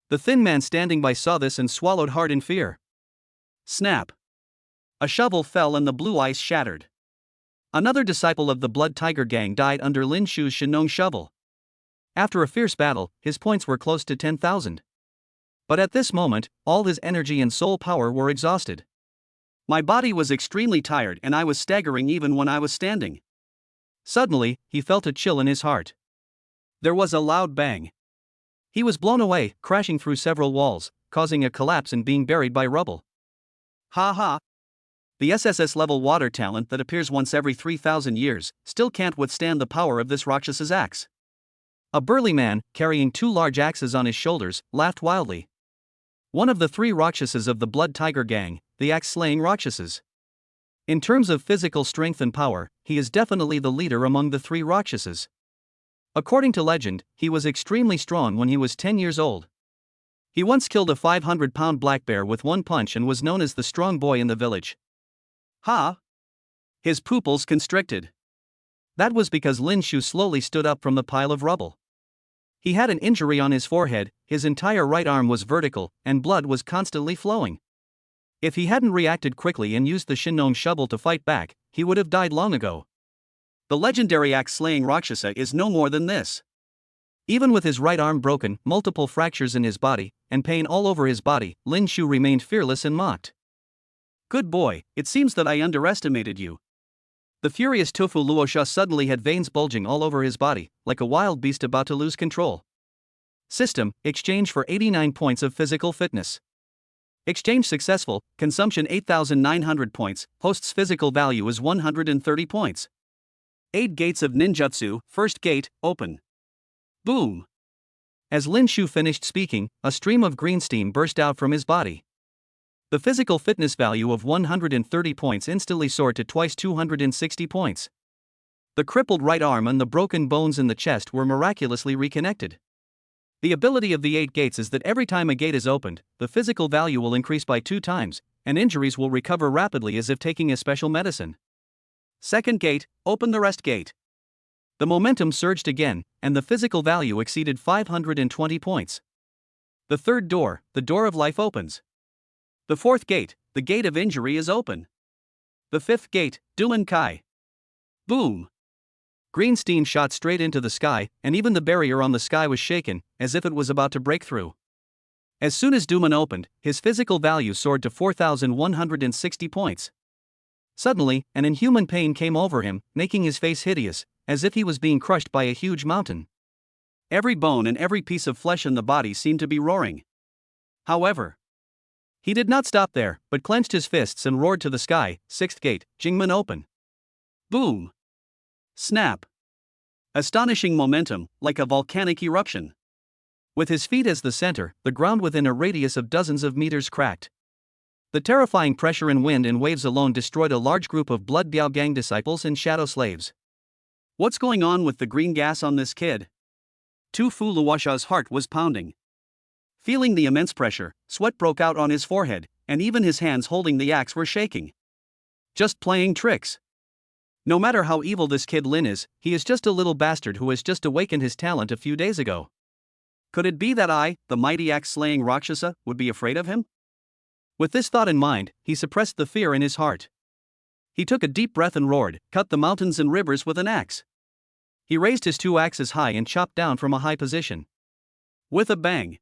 The thin man standing by saw this and swallowed hard in fear. Snap! A shovel fell and the blue ice shattered. Another disciple of the Blood Tiger Gang died under Lin Shu's Shinong shovel. After a fierce battle, his points were close to 10,000. But at this moment, all his energy and soul power were exhausted. My body was extremely tired and I was staggering even when I was standing. Suddenly, he felt a chill in his heart. There was a loud bang. He was blown away, crashing through several walls, causing a collapse and being buried by rubble. Ha ha. The SSS-level water talent that appears once every 3,000 years still can't withstand the power of this Rakshasa's axe. A burly man, carrying 2 large axes on his shoulders, laughed wildly. One of the 3 Rakshasas of the Blood Tiger gang, the axe-slaying Rakshasas. In terms of physical strength and power, he is definitely the leader among the 3 Rakshasas. According to legend, he was extremely strong when he was 10 years old. He once killed a 500-pound black bear with 1 punch and was known as the strong boy in the village. Ha! His pupils constricted. That was because Lin Shu slowly stood up from the pile of rubble. He had an injury on his forehead, his entire right arm was vertical, and blood was constantly flowing. If he hadn't reacted quickly and used the Shinnong shovel to fight back, he would have died long ago. The legendary axe-slaying Rakshasa is no more than this. Even with his right arm broken, multiple fractures in his body, and pain all over his body, Lin Shu remained fearless and mocked. Good boy, it seems that I underestimated you. The furious Tofu Luosha suddenly had veins bulging all over his body, like a wild beast about to lose control. System, exchange for 89 points of physical fitness. Exchange successful, consumption 8,900 points, host's physical value is 130 points. 8 gates of ninjutsu, first gate, open. Boom! As Lin Shu finished speaking, a stream of green steam burst out from his body. The physical fitness value of 130 points instantly soared to twice 260 points. The crippled right arm and the broken bones in the chest were miraculously reconnected. The ability of the 8 gates is that every time a gate is opened, the physical value will increase by 2 times, and injuries will recover rapidly as if taking a special medicine. Second gate, open the rest gate. The momentum surged again, and the physical value exceeded 520 points. The third door, the door of life opens. The fourth gate, the gate of injury is open. The fifth gate, Duman Kai. Boom! Green steam shot straight into the sky, and even the barrier on the sky was shaken, as if it was about to break through. As soon as Duman opened, his physical value soared to 4,160 points. Suddenly, an inhuman pain came over him, making his face hideous, as if he was being crushed by a huge mountain. Every bone and every piece of flesh in the body seemed to be roaring. However, he did not stop there, but clenched his fists and roared to the sky, sixth gate, Jingmen open. Boom! Snap! Astonishing momentum, like a volcanic eruption. With his feet as the center, the ground within a radius of dozens of meters cracked. The terrifying pressure and wind and waves alone destroyed a large group of Blood Biao Gang disciples and shadow slaves. What's going on with the green gas on this kid? Tu Fu Luosha's heart was pounding. Feeling the immense pressure, sweat broke out on his forehead, and even his hands holding the axe were shaking. Just playing tricks. No matter how evil this kid Lin is, he is just a little bastard who has just awakened his talent a few days ago. Could it be that I, the mighty axe-slaying Rakshasa, would be afraid of him? With this thought in mind, he suppressed the fear in his heart. He took a deep breath and roared, cut the mountains and rivers with an axe. He raised his 2 axes high and chopped down from a high position. With a bang.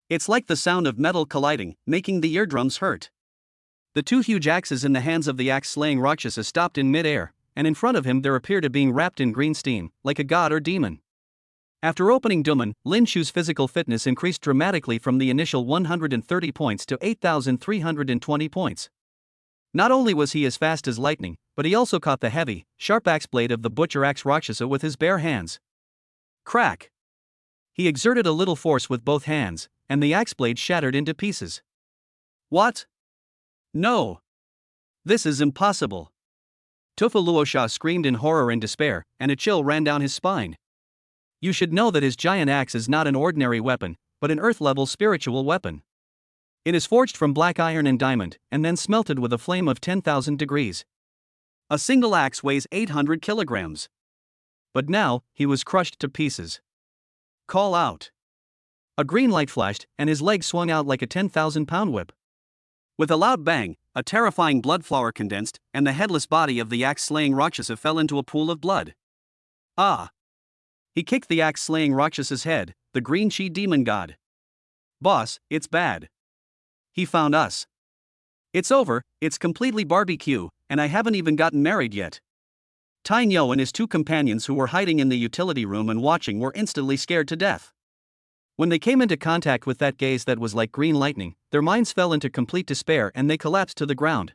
It's like the sound of metal colliding, making the eardrums hurt. The 2 huge axes in the hands of the axe-slaying Rakshasa stopped in mid-air, and in front of him there appeared a being wrapped in green steam, like a god or demon. After opening Duman, Lin Shu's physical fitness increased dramatically from the initial 130 points to 8,320 points. Not only was he as fast as lightning, but he also caught the heavy, sharp axe blade of the butcher axe Rakshasa with his bare hands. Crack! He exerted a little force with both hands, and the axe blade shattered into pieces. What? No! This is impossible! Tofu Luosha screamed in horror and despair, and a chill ran down his spine. You should know that his giant axe is not an ordinary weapon, but an earth-level spiritual weapon. It is forged from black iron and diamond, and then smelted with a flame of 10,000 degrees. A single axe weighs 800 kilograms. But now, he was crushed to pieces. Call out! A green light flashed, and his leg swung out like a 10,000-pound whip. With a loud bang, a terrifying blood flower condensed, and the headless body of the axe-slaying Rakshasa fell into a pool of blood. Ah! He kicked the axe-slaying Rakshasa's head, the green chi demon god. Boss, it's bad. He found us. It's over, it's completely barbecue, and I haven't even gotten married yet. Tai Nyo and his 2 companions who were hiding in the utility room and watching were instantly scared to death. When they came into contact with that gaze that was like green lightning, their minds fell into complete despair and they collapsed to the ground.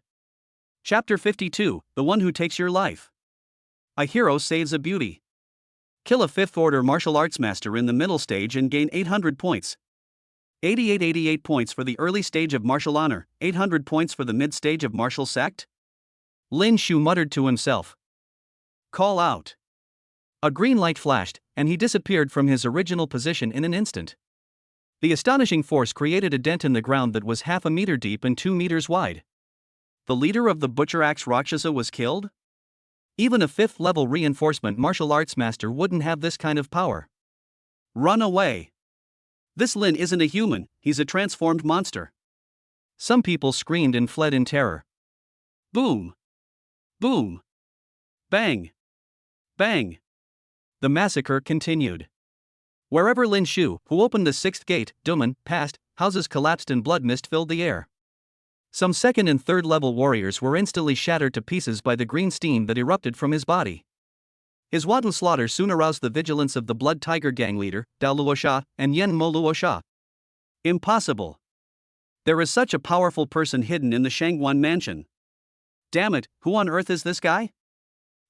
Chapter 52, The One Who Takes Your Life. A hero saves a beauty. Kill a 5th order martial arts master in the middle stage and gain 800 points. 88 points for the early stage of martial honor, 800 points for the mid stage of martial sect? Lin Shu muttered to himself. Call out. A green light flashed, and he disappeared from his original position in an instant. The astonishing force created a dent in the ground that was half a meter deep and 2 meters wide. The leader of the Butcher Axe Rakshasa was killed? Even a 5th level reinforcement martial arts master wouldn't have this kind of power. Run away. This Lin isn't a human, he's a transformed monster. Some people screamed and fled in terror. Boom. Boom. Bang. Bang. The massacre continued. Wherever Lin Shu, who opened the 6th gate, Duman, passed, houses collapsed and blood mist filled the air. Some 2nd and 3rd level warriors were instantly shattered to pieces by the green steam that erupted from his body. His wanton slaughter soon aroused the vigilance of the Blood Tiger gang leader, Dao Luosha, and Yen Mo Luosha. Impossible. There is such a powerful person hidden in the Shangguan mansion. Damn it, who on earth is this guy?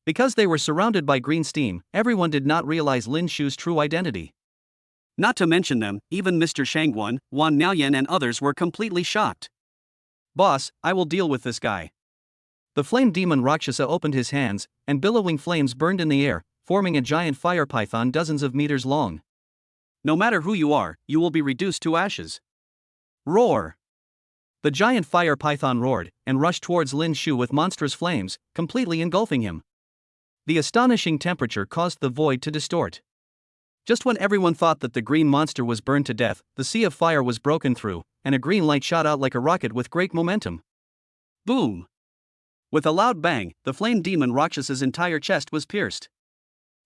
Because they were surrounded by green steam, everyone did not realize Lin Shu's true identity. Not to mention them, even Mr. Shangguan, Wan Miaoyan and others were completely shocked. Boss, I will deal with this guy. The flame demon Rakshasa opened his hands, and billowing flames burned in the air, forming a giant fire python dozens of meters long. No matter who you are, you will be reduced to ashes. Roar! The giant fire python roared, and rushed towards Lin Shu with monstrous flames, completely engulfing him. The astonishing temperature caused the void to distort. Just when everyone thought that the green monster was burned to death, the sea of fire was broken through, and a green light shot out like a rocket with great momentum. Boom! With a loud bang, the flame demon Rakshasa's entire chest was pierced.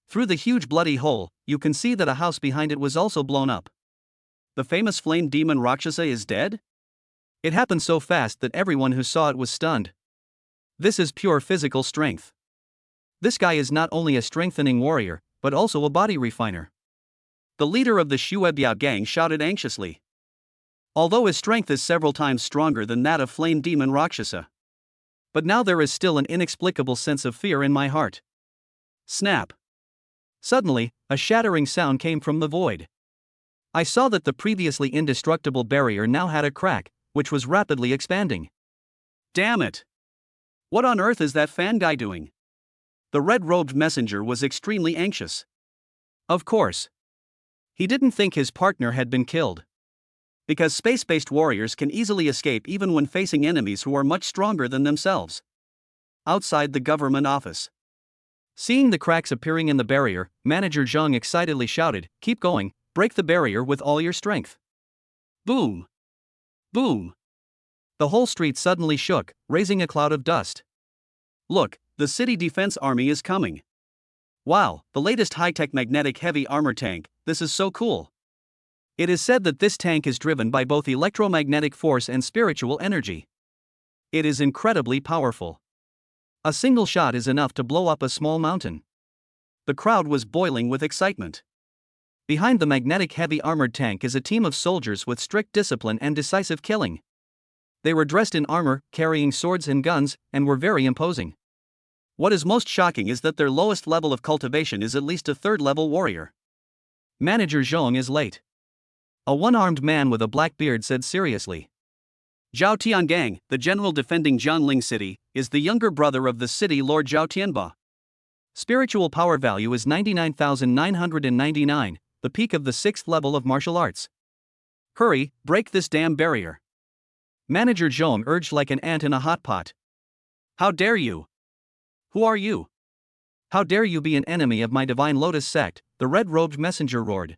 Through the huge bloody hole, you can see that a house behind it was also blown up. The famous flame demon Rakshasa is dead? It happened so fast that everyone who saw it was stunned. This is pure physical strength. This guy is not only a strengthening warrior, but also a body refiner. The leader of the Shuebiao gang shouted anxiously. Although his strength is several times stronger than that of flame demon Rakshasa. But now there is still an inexplicable sense of fear in my heart. Snap. Suddenly, a shattering sound came from the void. I saw that the previously indestructible barrier now had a crack, which was rapidly expanding. Damn it! What on earth is that fan guy doing? The red-robed messenger was extremely anxious. Of course. He didn't think his partner had been killed. Because space-based warriors can easily escape even when facing enemies who are much stronger than themselves. Outside the government office. Seeing the cracks appearing in the barrier, Manager Zhang excitedly shouted, "Keep going, break the barrier with all your strength." Boom! Boom! The whole street suddenly shook, raising a cloud of dust. Look, the city defense army is coming. Wow, the latest high-tech magnetic heavy armor tank, this is so cool. It is said that this tank is driven by both electromagnetic force and spiritual energy. It is incredibly powerful. A single shot is enough to blow up a small mountain. The crowd was boiling with excitement. Behind the magnetic heavy armored tank is a team of soldiers with strict discipline and decisive killing. They were dressed in armor, carrying swords and guns, and were very imposing. What is most shocking is that their lowest level of cultivation is at least a 3rd level warrior. Manager Zhong is late. A one-armed man with a black beard said seriously. Zhao Tiangang, the general defending Jianling City, is the younger brother of the city lord Zhao Tianba. Spiritual power value is 99,999, the peak of the 6th level of martial arts. Hurry, break this damn barrier. Manager Zhong urged like an ant in a hot pot. How dare you? Who are you? How dare you be an enemy of my divine lotus sect, the red-robed messenger roared.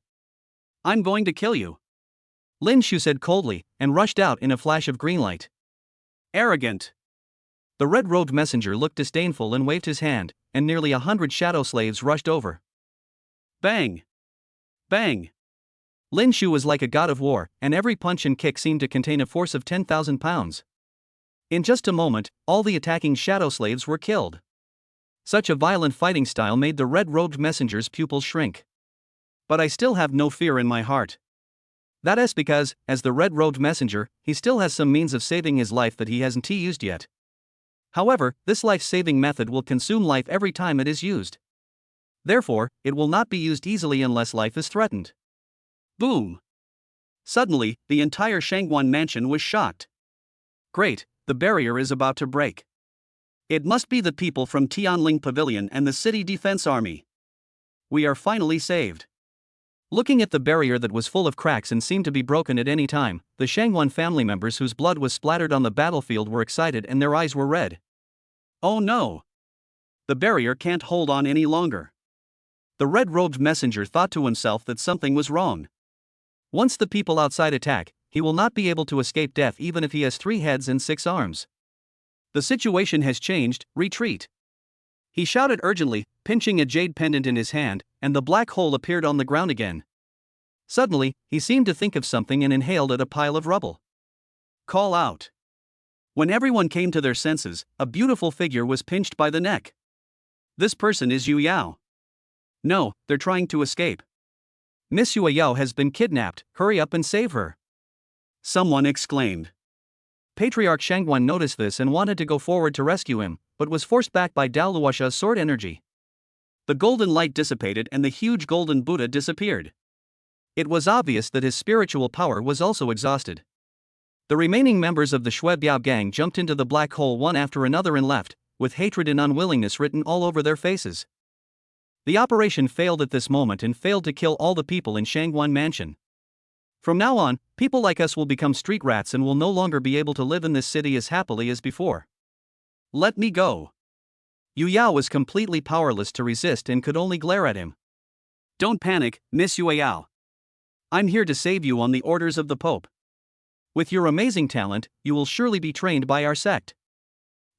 I'm going to kill you. Lin Shu said coldly, and rushed out in a flash of green light. Arrogant. The red-robed messenger looked disdainful and waved his hand, and nearly 100 shadow slaves rushed over. Bang! Bang! Lin Shu was like a god of war, and every punch and kick seemed to contain a force of 10,000 pounds. In just a moment, all the attacking shadow slaves were killed. Such a violent fighting style made the red-robed messenger's pupils shrink. But I still have no fear in my heart. That is because, as the red-robed messenger, he still has some means of saving his life that he hasn't used yet. However, this life-saving method will consume life every time it is used. Therefore, it will not be used easily unless life is threatened. Boom! Suddenly, the entire Shangguan mansion was shocked. Great, the barrier is about to break. It must be the people from Tianling Pavilion and the City Defense Army. We are finally saved. Looking at the barrier that was full of cracks and seemed to be broken at any time, the Shangguan family members whose blood was splattered on the battlefield were excited and their eyes were red. Oh no! The barrier can't hold on any longer. The red-robed messenger thought to himself that something was wrong. Once the people outside attack, he will not be able to escape death even if he has 3 heads and 6 arms. The situation has changed, retreat. He shouted urgently, pinching a jade pendant in his hand, and the black hole appeared on the ground again. Suddenly, he seemed to think of something and inhaled at a pile of rubble. Call out. When everyone came to their senses, a beautiful figure was pinched by the neck. This person is Yu Yao. No, they're trying to escape. Miss Yu Yao has been kidnapped, hurry up and save her. Someone exclaimed. Patriarch Shangguan noticed this and wanted to go forward to rescue him, but was forced back by Dao Luosha's sword energy. The golden light dissipated and the huge golden Buddha disappeared. It was obvious that his spiritual power was also exhausted. The remaining members of the Shuebiao gang jumped into the black hole one after another and left, with hatred and unwillingness written all over their faces. The operation failed at this moment and failed to kill all the people in Shangguan Mansion. From now on, people like us will become street rats and will no longer be able to live in this city as happily as before. Let me go. Yu Yao was completely powerless to resist and could only glare at him. Don't panic, Miss Yu Yao. I'm here to save you on the orders of the Pope. With your amazing talent, you will surely be trained by our sect.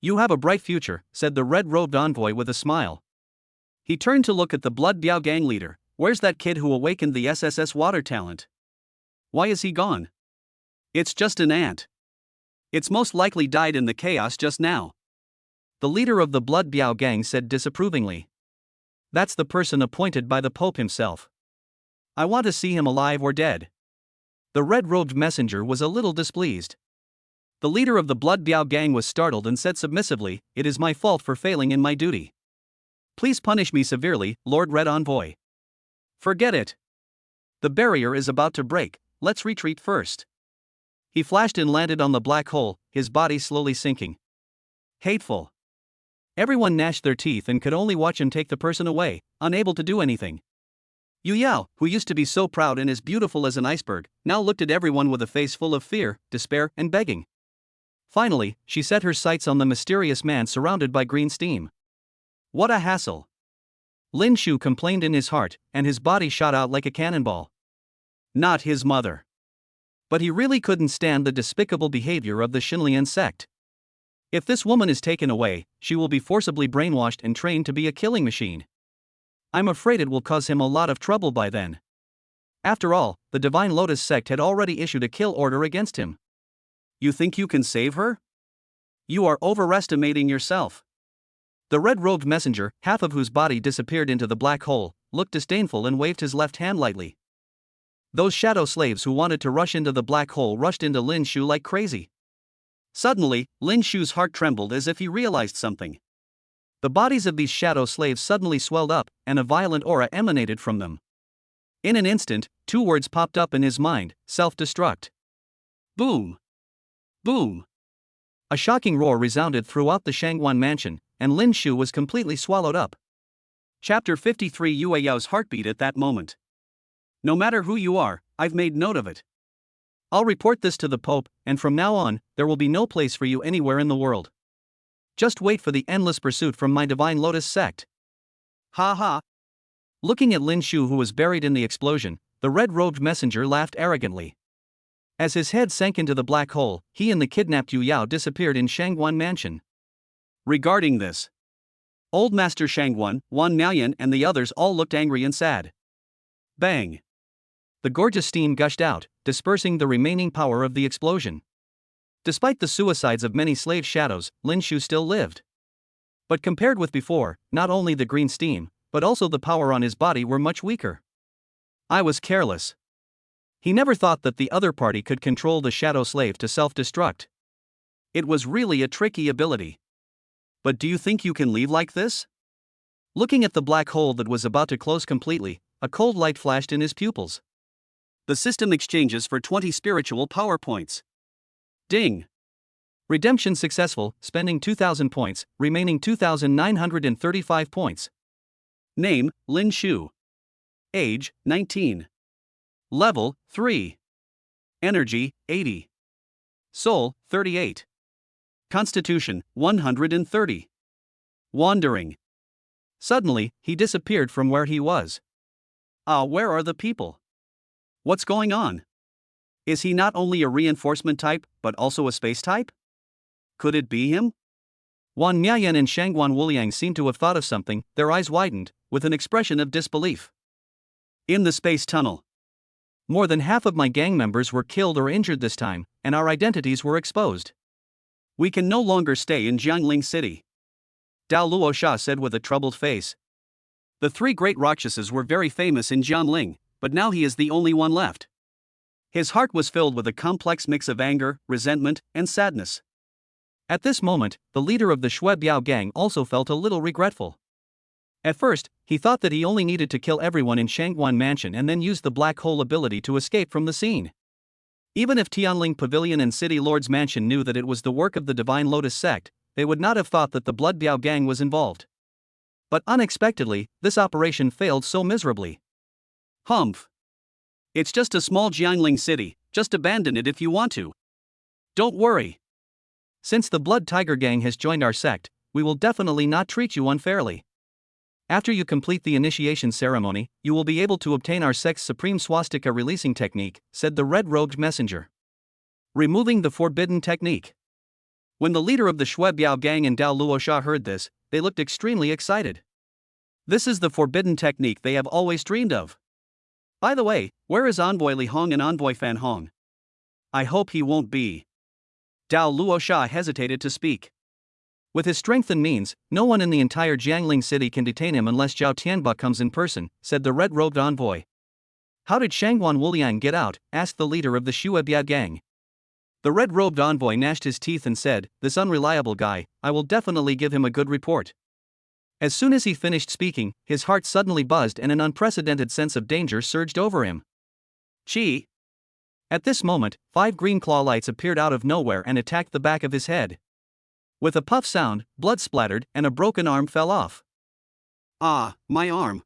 You have a bright future, said the red-robed envoy with a smile. He turned to look at the Blood Biao gang leader. Where's that kid who awakened the SSS water talent? Why is he gone? It's just an ant. It's most likely died in the chaos just now. The leader of the Blood Biao gang said disapprovingly. That's the person appointed by the Pope himself. I want to see him alive or dead. The red-robed messenger was a little displeased. The leader of the Blood Biao gang was startled and said submissively, It is my fault for failing in my duty. Please punish me severely, Lord Red Envoy. Forget it. The barrier is about to break, let's retreat first. He flashed and landed on the black hole, his body slowly sinking. Hateful. Everyone gnashed their teeth and could only watch him take the person away, unable to do anything. Yu Yao, who used to be so proud and as beautiful as an iceberg, now looked at everyone with a face full of fear, despair, and begging. Finally, she set her sights on the mysterious man surrounded by green steam. What a hassle. Lin Shu complained in his heart, and his body shot out like a cannonball. Not his mother. But he really couldn't stand the despicable behavior of the Xinlian sect. If this woman is taken away, she will be forcibly brainwashed and trained to be a killing machine. I'm afraid it will cause him a lot of trouble by then. After all, the Divine Lotus sect had already issued a kill order against him. You think you can save her? You are overestimating yourself. The red-robed messenger, half of whose body disappeared into the black hole, looked disdainful and waved his left hand lightly. Those shadow slaves who wanted to rush into the black hole rushed into Lin Shu like crazy. Suddenly, Lin Shu's heart trembled as if he realized something. The bodies of these shadow slaves suddenly swelled up, and a violent aura emanated from them. In an instant, 2 words popped up in his mind, self-destruct. Boom! Boom! A shocking roar resounded throughout the Shangguan mansion, and Lin Shu was completely swallowed up. Chapter 53 Yu Yao's heartbeat at that moment. No matter who you are, I've made note of it. I'll report this to the Pope, and from now on, there will be no place for you anywhere in the world. Just wait for the endless pursuit from my Divine Lotus sect. Ha ha! Looking at Lin Shu, who was buried in the explosion, the red-robed messenger laughed arrogantly. As his head sank into the black hole, he and the kidnapped Yu Yao disappeared in Shangguan Mansion. Regarding this, Old Master Shangguan, Wan Miaoyan and the others all looked angry and sad. Bang! The gorgeous steam gushed out, dispersing the remaining power of the explosion. Despite the suicides of many slave shadows, Lin Shu still lived. But compared with before, not only the green steam, but also the power on his body were much weaker. I was careless. He never thought that the other party could control the shadow slave to self-destruct. It was really a tricky ability. But do you think you can leave like this? Looking at the black hole that was about to close completely, a cold light flashed in his pupils. The system exchanges for 20 spiritual power points. Ding! Redemption successful, spending 2,000 points, remaining 2,935 points. Name, Lin Shu. Age, 19. Level, 3. Energy, 80. Soul, 38. Constitution, 130. Wandering. Suddenly, he disappeared from where he was. Where are the people? What's going on? Is he not only a reinforcement type, but also a space type? Could it be him? Wan Miayan and Shangguan Wuliang seemed to have thought of something, their eyes widened, with an expression of disbelief. In the space tunnel. More than half of my gang members were killed or injured this time, and our identities were exposed. We can no longer stay in Jiangling City. Dao Luosha said with a troubled face. The three great Rakshasas were very famous in Jiangling, but now he is the only one left. His heart was filled with a complex mix of anger, resentment, and sadness. At this moment, the leader of the Shui Biao gang also felt a little regretful. At first, he thought that he only needed to kill everyone in Shangguan Mansion and then use the black hole ability to escape from the scene. Even if Tianling Pavilion and City Lord's Mansion knew that it was the work of the Divine Lotus sect, they would not have thought that the Blood Biao gang was involved. But unexpectedly, this operation failed so miserably. Humph. It's just a small Jiangling city, just abandon it if you want to. Don't worry. Since the Blood Tiger gang has joined our sect, we will definitely not treat you unfairly. After you complete the initiation ceremony, you will be able to obtain our sect's supreme swastika releasing technique, said the red-robed messenger. Removing the forbidden technique. When the leader of the Shui Biao gang and Dao Luosha heard this, they looked extremely excited. This is the forbidden technique they have always dreamed of. By the way, where is Envoy Li Hong and Envoy Fan Hong? I hope he won't be. Dao Luosha hesitated to speak. With his strength and means, no one in the entire Jiangling city can detain him unless Zhao Tianba comes in person, said the red-robed envoy. How did Shangguan Wuliang get out? Asked the leader of the Shui Biao gang. The red-robed envoy gnashed his teeth and said, this unreliable guy, I will definitely give him a good report. As soon as he finished speaking, his heart suddenly buzzed and an unprecedented sense of danger surged over him. Chi! At this moment, 5 green claw lights appeared out of nowhere and attacked the back of his head. With a puff sound, blood splattered and a broken arm fell off. Ah, my arm!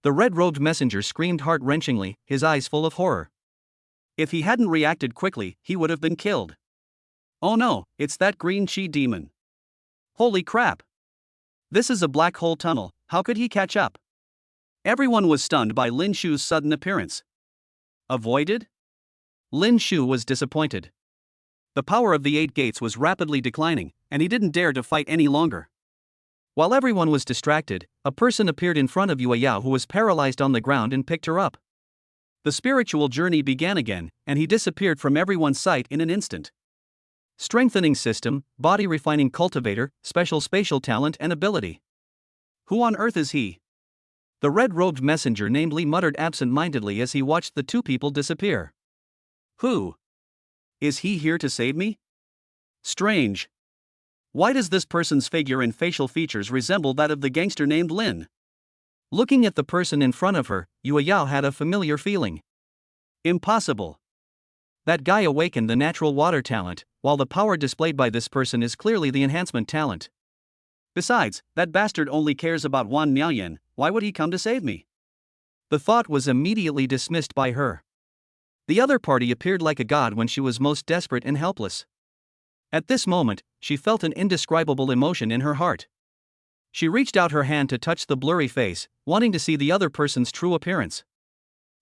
The red-robed messenger screamed heart-wrenchingly, his eyes full of horror. If he hadn't reacted quickly, he would have been killed. Oh no, it's that green chi demon. Holy crap! This is a black hole tunnel, how could he catch up? Everyone was stunned by Lin Shu's sudden appearance. Avoided? Lin Shu was disappointed. The power of the 8 gates was rapidly declining, and he didn't dare to fight any longer. While everyone was distracted, a person appeared in front of Yue Yao who was paralyzed on the ground and picked her up. The spiritual journey began again, and he disappeared from everyone's sight in an instant. Strengthening system, body refining cultivator, special spatial talent and ability. Who on earth is he? The red-robed messenger named Li muttered absent-mindedly as he watched the 2 people disappear. Who? Is he here to save me? Strange. Why does this person's figure and facial features resemble that of the gangster named Lin? Looking at the person in front of her, Yue Yao had a familiar feeling. Impossible. That guy awakened the natural water talent, while the power displayed by this person is clearly the enhancement talent. Besides, that bastard only cares about Wan Miaoyan, why would he come to save me? The thought was immediately dismissed by her. The other party appeared like a god when she was most desperate and helpless. At this moment, she felt an indescribable emotion in her heart. She reached out her hand to touch the blurry face, wanting to see the other person's true appearance.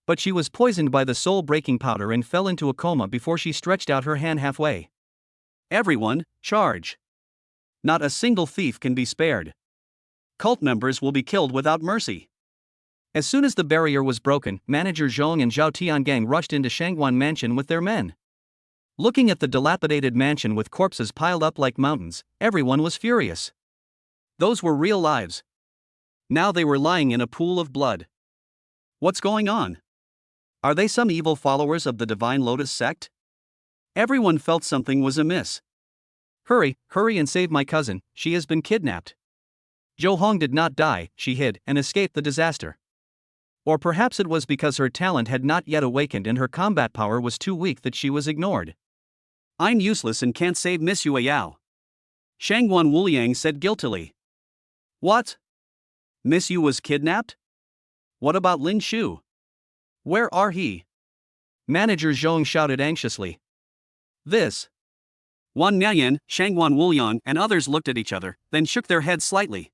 But she was poisoned by the soul-breaking powder and fell into a coma before she stretched out her hand halfway. Everyone, charge! Not a single thief can be spared. Cult members will be killed without mercy. As soon as the barrier was broken, Manager Zhong and Zhao Tiangang rushed into Shangguan Mansion with their men. Looking at the dilapidated mansion with corpses piled up like mountains, everyone was furious. Those were real lives. Now they were lying in a pool of blood. What's going on? Are they some evil followers of the Divine Lotus sect? Everyone felt something was amiss. Hurry, hurry and save my cousin, she has been kidnapped. Zhou Hong did not die, she hid and escaped the disaster. Or perhaps it was because her talent had not yet awakened and her combat power was too weak that she was ignored. I'm useless and can't save Miss Yue Yao. Shangguan Wuliang said guiltily. What? Miss Yu was kidnapped? What about Lin Shu? Where are he? Manager Zhong shouted anxiously. This. Wan Niayan, Shangguan Wuliang and others looked at each other, then shook their heads slightly.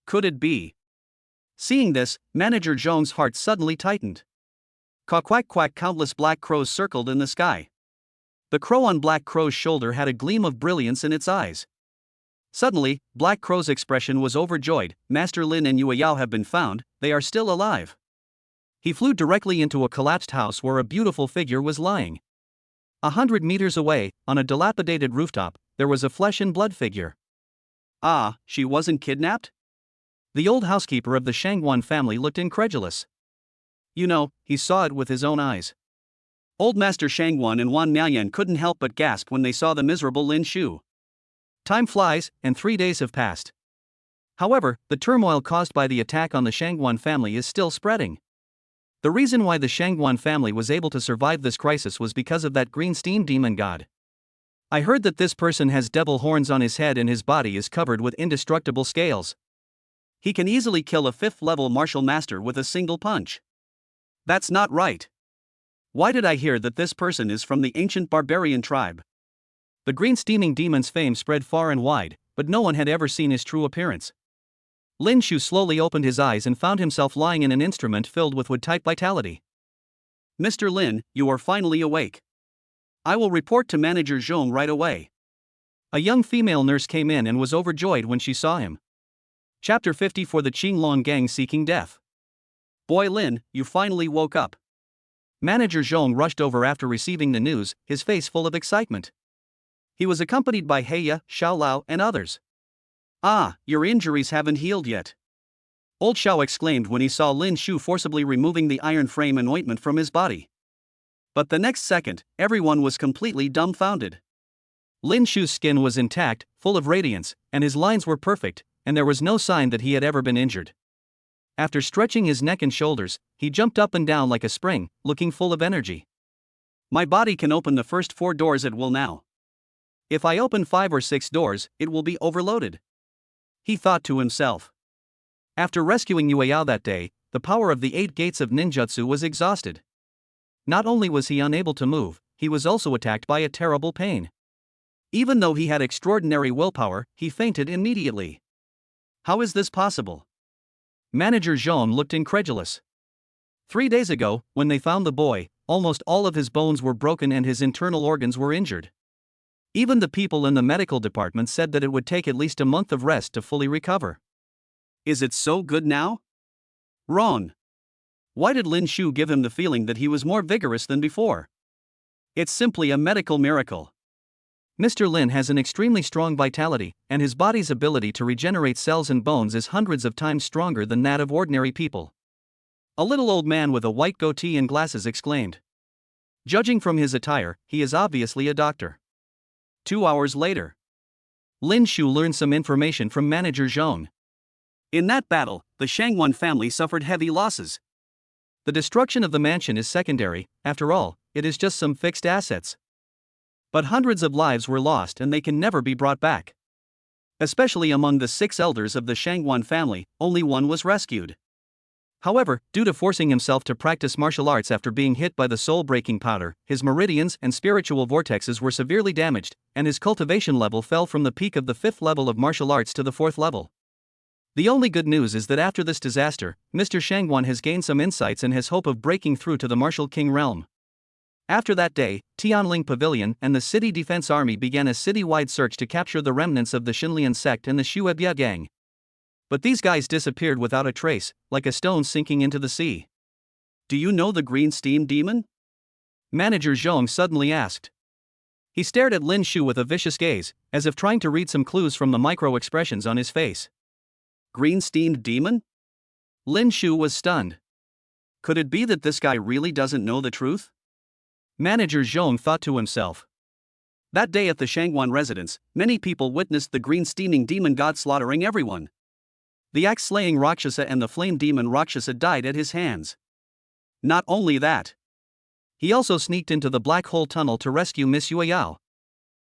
Could it be? Seeing this, Manager Zhong's heart suddenly tightened. Quack quack quack, countless black crows circled in the sky. The crow on Black Crow's shoulder had a gleam of brilliance in its eyes. Suddenly, Black Crow's expression was overjoyed. Master Lin and Yue Yao have been found, they are still alive. He flew directly into a collapsed house where a beautiful figure was lying. 100 meters away, on a dilapidated rooftop, there was a flesh and blood figure. Ah, she wasn't kidnapped? The old housekeeper of the Shangguan family looked incredulous. You know, he saw it with his own eyes. Old Master Shangguan and Wan Niayan couldn't help but gasp when they saw the miserable Lin Shu. Time flies, and 3 days have passed. However, the turmoil caused by the attack on the Shangguan family is still spreading. The reason why the Shangguan family was able to survive this crisis was because of that green steam demon god. I heard that this person has devil horns on his head and his body is covered with indestructible scales. He can easily kill a 5th-level martial master with a single punch. That's not right. Why did I hear that this person is from the ancient barbarian tribe? The green steaming demon's fame spread far and wide, but no one had ever seen his true appearance. Lin Shu slowly opened his eyes and found himself lying in an instrument filled with wood-type vitality. Mr. Lin, you are finally awake. I will report to Manager Zhong right away. A young female nurse came in and was overjoyed when she saw him. Chapter 50 for the Qinglong gang seeking death. Boy Lin, you finally woke up. Manager Zhong rushed over after receiving the news, his face full of excitement. He was accompanied by Heya, Xiao Lao, and others. Ah, your injuries haven't healed yet. Old Xiao exclaimed when he saw Lin Shu forcibly removing the iron frame and ointment from his body. But the next second, everyone was completely dumbfounded. Lin Shu's skin was intact, full of radiance, and his lines were perfect, and there was no sign that he had ever been injured. After stretching his neck and shoulders, he jumped up and down like a spring, looking full of energy. My body can open the first 4 doors at will now. If I open 5 or 6 doors, it will be overloaded. He thought to himself. After rescuing Yue Yao that day, the power of the 8 gates of ninjutsu was exhausted. Not only was he unable to move, he was also attacked by a terrible pain. Even though he had extraordinary willpower, he fainted immediately. How is this possible? Manager Zhong looked incredulous. 3 days ago, when they found the boy, almost all of his bones were broken and his internal organs were injured. Even the people in the medical department said that it would take at least a month of rest to fully recover. Is it so good now? Wrong. Why did Lin Shu give him the feeling that he was more vigorous than before? It's simply a medical miracle. Mr. Lin has an extremely strong vitality, and his body's ability to regenerate cells and bones is hundreds of times stronger than that of ordinary people. A little old man with a white goatee and glasses exclaimed. Judging from his attire, he is obviously a doctor. 2 hours later, Lin Shu learned some information from Manager Zhong. In that battle, the Shangguan family suffered heavy losses. The destruction of the mansion is secondary, after all, it is just some fixed assets. But hundreds of lives were lost and they can never be brought back. Especially among the 6 elders of the Shangguan family, only one was rescued. However, due to forcing himself to practice martial arts after being hit by the soul-breaking powder, his meridians and spiritual vortexes were severely damaged, and his cultivation level fell from the peak of the 5th level of martial arts to the 4th level. The only good news is that after this disaster, Mr. Shangguan has gained some insights and has hope of breaking through to the martial king realm. After that day, Tianling Pavilion and the City Defense Army began a city-wide search to capture the remnants of the Xinlian sect and the Shuebia gang. But these guys disappeared without a trace, like a stone sinking into the sea. Do you know the green steam demon? Manager Zhong suddenly asked. He stared at Lin Shu with a vicious gaze, as if trying to read some clues from the micro-expressions on his face. Green steamed demon? Lin Shu was stunned. Could it be that this guy really doesn't know the truth? Manager Zhong thought to himself. That day at the Shangwan residence, many people witnessed the green steaming demon god slaughtering everyone. The axe-slaying Rakshasa and the flame demon Rakshasa died at his hands. Not only that, he also sneaked into the black hole tunnel to rescue Miss Yueyao.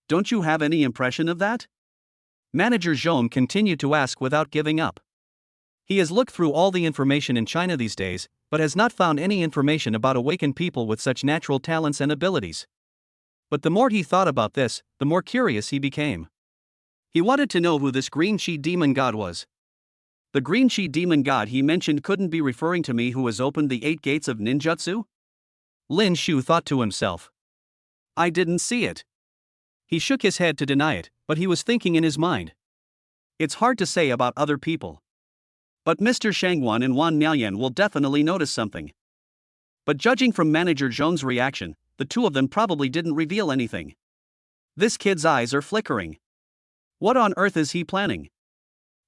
Don't you have any impression of that? Manager Zhong continued to ask without giving up. He has looked through all the information in China these days, but has not found any information about awakened people with such natural talents and abilities. But the more he thought about this, the more curious he became. He wanted to know who this green chi demon god was. The green chi demon god he mentioned couldn't be referring to me who has opened the 8 gates of ninjutsu? Lin Shu thought to himself. I didn't see it. He shook his head to deny it, but he was thinking in his mind. It's hard to say about other people. But Mr. Shangwan and Wan Miaoyan will definitely notice something. But judging from Manager Zhong's reaction, the two of them probably didn't reveal anything. This kid's eyes are flickering. What on earth is he planning?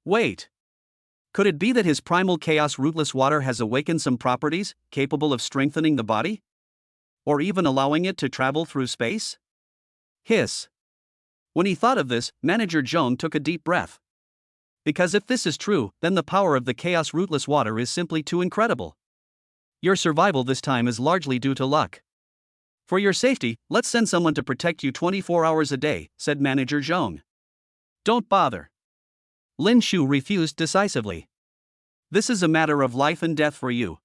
Wait. Could it be that his primal chaos rootless water has awakened some properties, capable of strengthening the body? Or even allowing it to travel through space? Hiss. When he thought of this, Manager Zhong took a deep breath. Because if this is true, then the power of the chaos rootless water is simply too incredible. Your survival this time is largely due to luck. For your safety, let's send someone to protect you 24 hours a day, said Manager Zhong. Don't bother. Lin Shu refused decisively. This is a matter of life and death for you.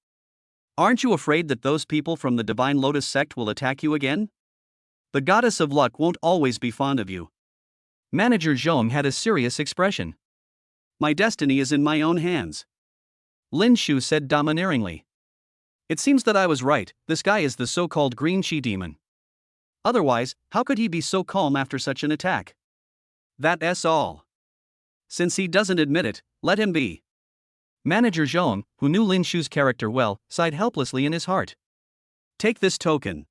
Aren't you afraid that those people from the Divine Lotus sect will attack you again? The goddess of luck won't always be fond of you. Manager Zhong had a serious expression. My destiny is in my own hands. Lin Shu said domineeringly. It seems that I was right, this guy is the so-called green chi demon. Otherwise, how could he be so calm after such an attack? That's all. Since he doesn't admit it, let him be. Manager Zhong, who knew Lin Shu's character well, sighed helplessly in his heart. Take this token.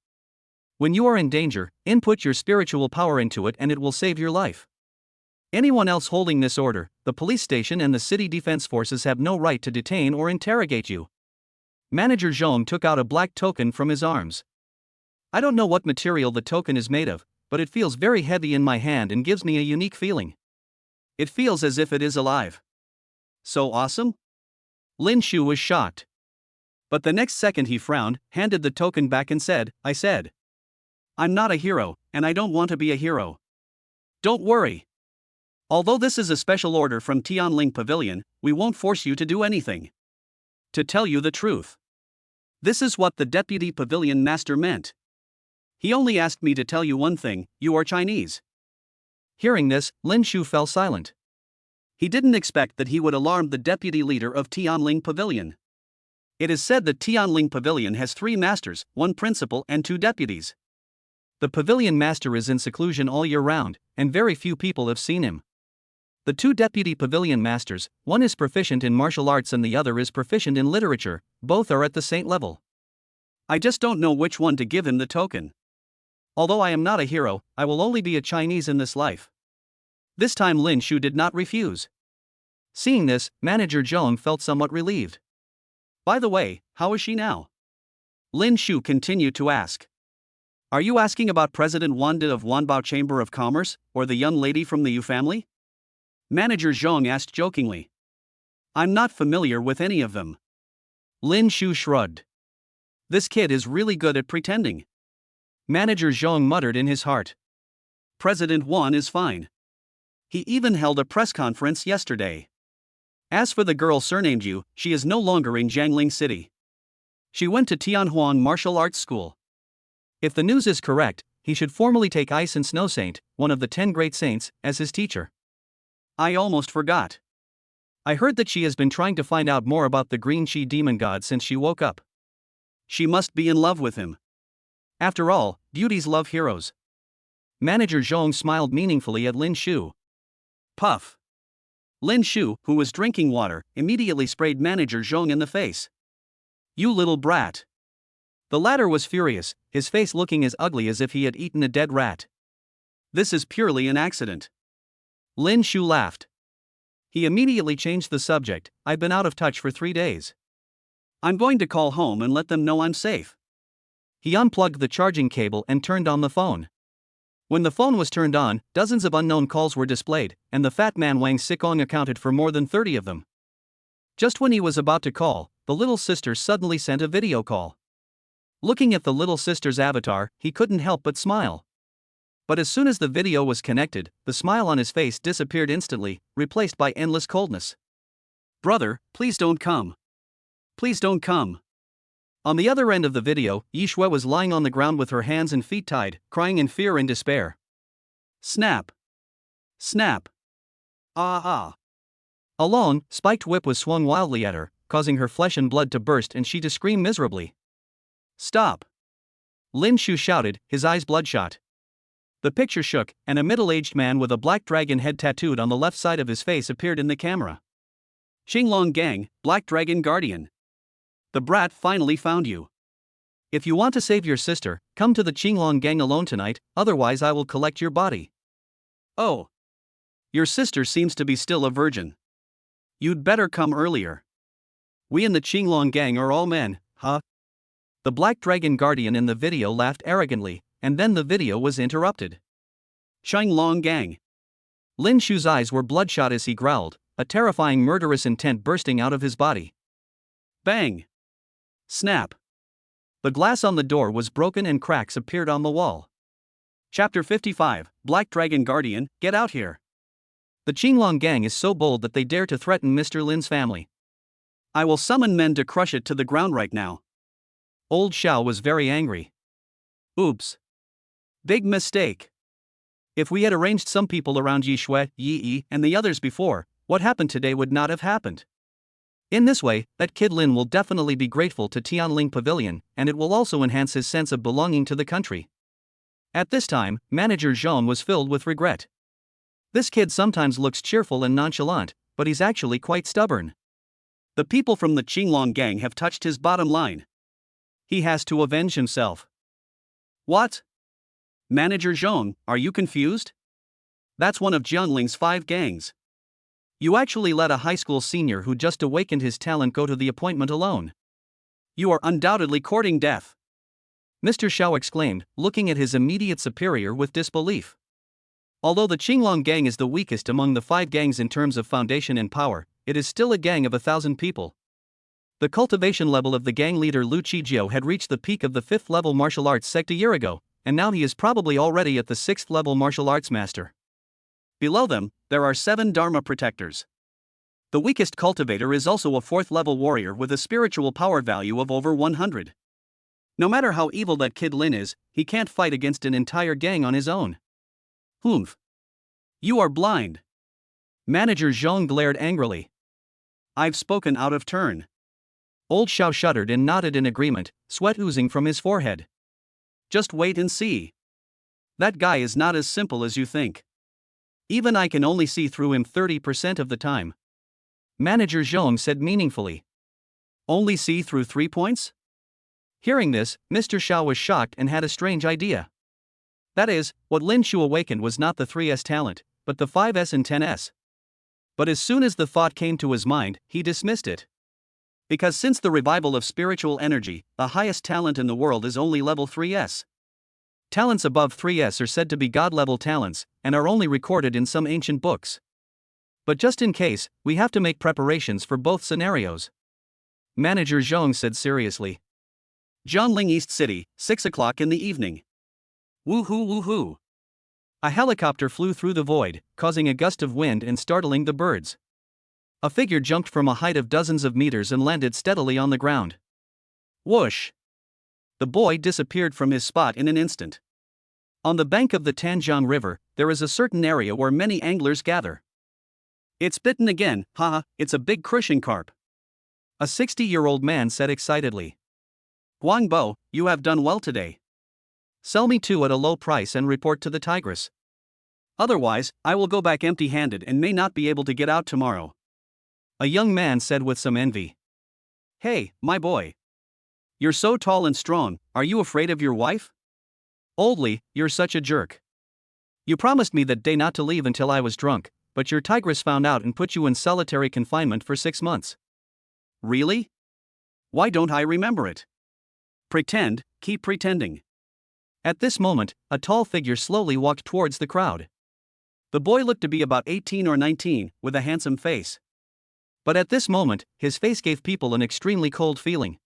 When you are in danger, input your spiritual power into it and it will save your life. Anyone else holding this order, the police station and the city defense forces have no right to detain or interrogate you. Manager Zhong took out a black token from his arms. I don't know what material the token is made of, but it feels very heavy in my hand and gives me a unique feeling. It feels as if it is alive. So awesome? Lin Shu was shocked. But the next second he frowned, handed the token back and said, I'm not a hero, and I don't want to be a hero. Don't worry. Although this is a special order from Tianling Pavilion, we won't force you to do anything. To tell you the truth, this is what the Deputy Pavilion Master meant. He only asked me to tell you one thing, you are Chinese. Hearing this, Lin Shu fell silent. He didn't expect that he would alarm the deputy leader of Tianling Pavilion. It is said that Tianling Pavilion has 3 masters, 1 principal and 2 deputies. The pavilion master is in seclusion all year round, and very few people have seen him. The 2 deputy pavilion masters, one is proficient in martial arts and the other is proficient in literature, both are at the saint level. I just don't know which one to give him the token. Although I am not a hero, I will only be a Chinese in this life. This time Lin Shu did not refuse. Seeing this, Manager Zhong felt somewhat relieved. By the way, how is she now? Lin Shu continued to ask. Are you asking about President Wanda of Wanbao Chamber of Commerce, or the young lady from the Yu family? Manager Zhong asked jokingly. I'm not familiar with any of them. Lin Shu shrugged. This kid is really good at pretending. Manager Zhong muttered in his heart. President Wan is fine. He even held a press conference yesterday. As for the girl surnamed Yu, she is no longer in Jiangling City. She went to Tianhuan Martial Arts School. If the news is correct, he should formally take Ice and Snow Saint, one of the 10 great saints, as his teacher. I almost forgot. I heard that she has been trying to find out more about the green chi demon god since she woke up. She must be in love with him. After all, beauties love heroes. Manager Zhong smiled meaningfully at Lin Shu. Puff. Lin Shu, who was drinking water, immediately sprayed Manager Zhong in the face. You little brat. The latter was furious, his face looking as ugly as if he had eaten a dead rat. This is purely an accident. Lin Shu laughed. He immediately changed the subject. I've been out of touch for 3 days. I'm going to call home and let them know I'm safe. He unplugged the charging cable and turned on the phone. When the phone was turned on, dozens of unknown calls were displayed, and the fat man Wang Sikong accounted for more than 30 of them. Just when he was about to call, the little sister suddenly sent a video call. Looking at the little sister's avatar, he couldn't help but smile. But as soon as the video was connected, the smile on his face disappeared instantly, replaced by endless coldness. Brother, please don't come. Please don't come. On the other end of the video, Yi Shui was lying on the ground with her hands and feet tied, crying in fear and despair. Snap. Snap. Ah ah. A long, spiked whip was swung wildly at her, causing her flesh and blood to burst and she to scream miserably. Stop. Lin Shu shouted, his eyes bloodshot. The picture shook, and a middle-aged man with a black dragon head tattooed on the left side of his face appeared in the camera. Qinglong Gang, Black Dragon Guardian. The brat finally found you. If you want to save your sister, come to the Qinglong Gang alone tonight, otherwise I will collect your body. Oh. Your sister seems to be still a virgin. You'd better come earlier. We in the Qinglong Gang are all men, huh? The Black Dragon Guardian in the video laughed arrogantly, and then the video was interrupted. Qinglong Gang. Lin Shu's eyes were bloodshot as he growled, a terrifying murderous intent bursting out of his body. Bang! Snap! The glass on the door was broken and cracks appeared on the wall. Chapter 55, Black Dragon Guardian, get out here. The Qinglong Gang is so bold that they dare to threaten Mr. Lin's family. I will summon men to crush it to the ground right now. Old Xiao was very angry. Oops. Big mistake. If we had arranged some people around Yi Shui, Yi Yi, and the others before, what happened today would not have happened. In this way, that kid Lin will definitely be grateful to Tianling Pavilion, and it will also enhance his sense of belonging to the country. At this time, Manager Zhong was filled with regret. This kid sometimes looks cheerful and nonchalant, but he's actually quite stubborn. The people from the Qinglong Gang have touched his bottom line. He has to avenge himself. What? Manager Zhong, are you confused? That's one of Jianling's 5 gangs. You actually let a high school senior who just awakened his talent go to the appointment alone. You are undoubtedly courting death. Mr. Xiao exclaimed, looking at his immediate superior with disbelief. Although the Qinglong Gang is the weakest among the 5 gangs in terms of foundation and power, it is still a gang of 1,000 people. The cultivation level of the gang leader Lu Qijiao had reached the peak of the 5th level martial arts sect a year ago, and now he is probably already at the 6th level martial arts master. Below them, there are 7 Dharma protectors. The weakest cultivator is also a 4th level warrior with a spiritual power value of over 100. No matter how evil that kid Lin is, he can't fight against an entire gang on his own. Humph. You are blind. Manager Zhong glared angrily. I've spoken out of turn. Old Xiao shuddered and nodded in agreement, sweat oozing from his forehead. Just wait and see. That guy is not as simple as you think. Even I can only see through him 30% of the time. Manager Zhong said meaningfully. Only see through 3 points? Hearing this, Mr. Xiao was shocked and had a strange idea. That is, what Lin Shu awakened was not the 3S talent, but the 5S and 10S. But as soon as the thought came to his mind, he dismissed it. Because since the revival of spiritual energy, the highest talent in the world is only level 3S. Talents above 3S are said to be god-level talents, and are only recorded in some ancient books. But just in case, we have to make preparations for both scenarios. Manager Zhong said seriously. Jianling East City, 6 o'clock in the evening. Woohoo woohoo. A helicopter flew through the void, causing a gust of wind and startling the birds. A figure jumped from a height of dozens of meters and landed steadily on the ground. Whoosh! The boy disappeared from his spot in an instant. On the bank of the Tanjiang River, there is a certain area where many anglers gather. It's bitten again, haha, it's a big crushing carp. A 60-year-old man said excitedly. Guangbo, you have done well today. Sell me 2 at a low price and report to the tigress. Otherwise, I will go back empty-handed and may not be able to get out tomorrow. A young man said with some envy. Hey, my boy. You're so tall and strong, are you afraid of your wife? Oldly, you're such a jerk. You promised me that day not to leave until I was drunk, but your tigress found out and put you in solitary confinement for 6 months. Really? Why don't I remember it? Pretend, keep pretending. At this moment, a tall figure slowly walked towards the crowd. The boy looked to be about 18 or 19, with a handsome face. But at this moment, his face gave people an extremely cold feeling.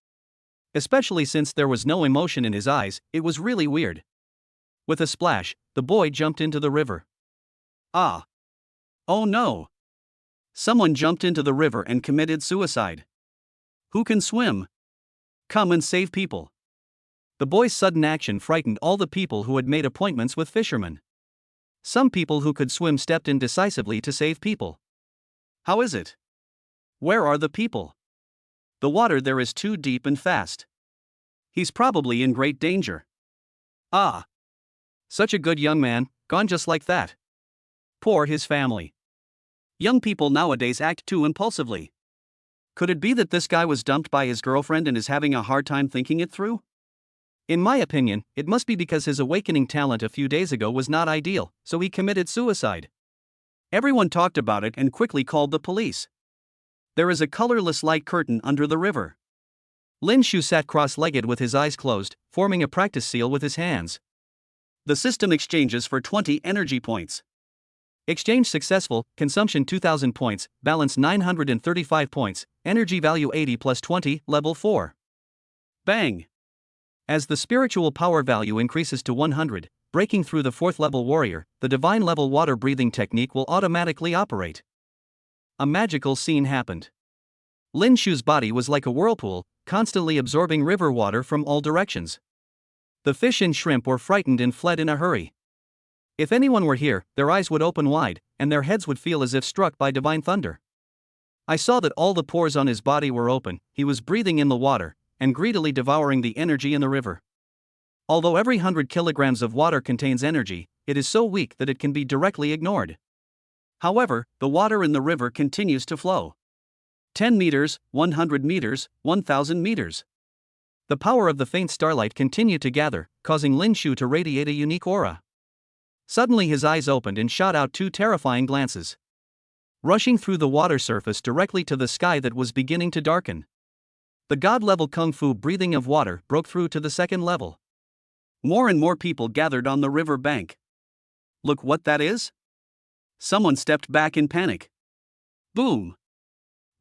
Especially since there was no emotion in his eyes, it was really weird. With a splash, the boy jumped into the river. Ah! Oh no! Someone jumped into the river and committed suicide. Who can swim? Come and save people. The boy's sudden action frightened all the people who had made appointments with fishermen. Some people who could swim stepped in decisively to save people. How is it? Where are the people? The water there is too deep and fast. He's probably in great danger. Ah! Such a good young man, gone just like that. Poor his family. Young people nowadays act too impulsively. Could it be that this guy was dumped by his girlfriend and is having a hard time thinking it through? In my opinion, it must be because his awakening talent a few days ago was not ideal, so he committed suicide. Everyone talked about it and quickly called the police. There is a colorless light curtain under the river. Lin Shu sat cross-legged with his eyes closed, forming a practice seal with his hands. The system exchanges for 20 energy points. Exchange successful, consumption 2000 points, balance 935 points, energy value 80 plus 20, level 4. Bang! As the spiritual power value increases to 100, breaking through the 4th level warrior, the divine level water breathing technique will automatically operate. A magical scene happened. Lin Shu's body was like a whirlpool, constantly absorbing river water from all directions. The fish and shrimp were frightened and fled in a hurry. If anyone were here, their eyes would open wide, and their heads would feel as if struck by divine thunder. I saw that all the pores on his body were open, he was breathing in the water, and greedily devouring the energy in the river. Although every 100 kilograms of water contains energy, it is so weak that it can be directly ignored. However, the water in the river continues to flow. 10 meters, 100 meters, 1000 meters. The power of the faint starlight continued to gather, causing Lin Shu to radiate a unique aura. Suddenly his eyes opened and shot out 2 terrifying glances. Rushing through the water surface directly to the sky that was beginning to darken. The god-level kung fu breathing of water broke through to the 2nd level. More and more people gathered on the river bank. Look what that is? Someone stepped back in panic. Boom!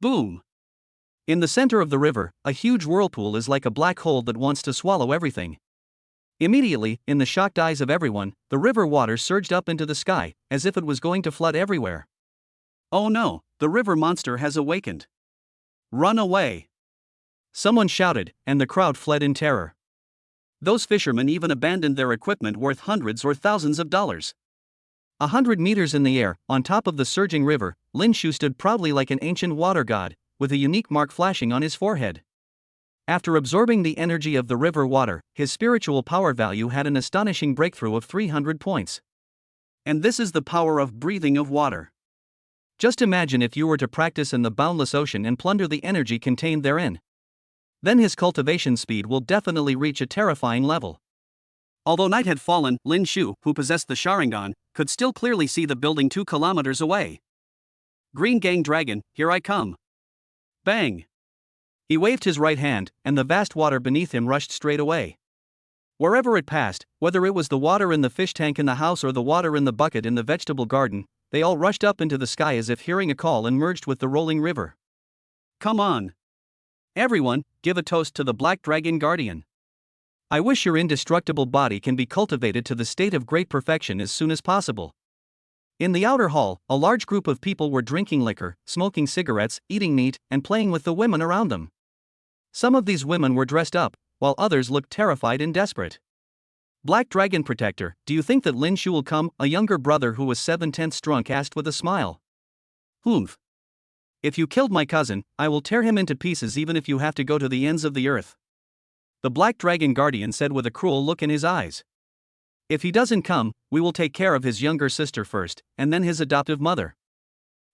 Boom! In the center of the river, a huge whirlpool is like a black hole that wants to swallow everything. Immediately, in the shocked eyes of everyone, the river water surged up into the sky, as if it was going to flood everywhere. Oh no, the river monster has awakened. Run away! Someone shouted, and the crowd fled in terror. Those fishermen even abandoned their equipment worth hundreds or thousands of dollars. 100 meters in the air, on top of the surging river, Lin Shu stood proudly like an ancient water god, with a unique mark flashing on his forehead. After absorbing the energy of the river water, his spiritual power value had an astonishing breakthrough of 300 points. And this is the power of breathing of water. Just imagine if you were to practice in the boundless ocean and plunder the energy contained therein. Then his cultivation speed will definitely reach a terrifying level. Although night had fallen, Lin Shu, who possessed the Sharingan, could still clearly see the building 2 kilometers away. Green Gang Dragon, here I come. Bang! He waved his right hand, and the vast water beneath him rushed straight away. Wherever it passed, whether it was the water in the fish tank in the house or the water in the bucket in the vegetable garden, they all rushed up into the sky as if hearing a call and merged with the rolling river. Come on! Everyone, give a toast to the Black Dragon Guardian. I wish your indestructible body can be cultivated to the state of great perfection as soon as possible. In the outer hall, a large group of people were drinking liquor, smoking cigarettes, eating meat, and playing with the women around them. Some of these women were dressed up, while others looked terrified and desperate. Black Dragon Protector, do you think that Lin Shu will come? A younger brother who was 7/10 drunk asked with a smile. Humph. If you killed my cousin, I will tear him into pieces even if you have to go to the ends of the earth. The Black Dragon Guardian said with a cruel look in his eyes. If he doesn't come, we will take care of his younger sister first, and then his adoptive mother.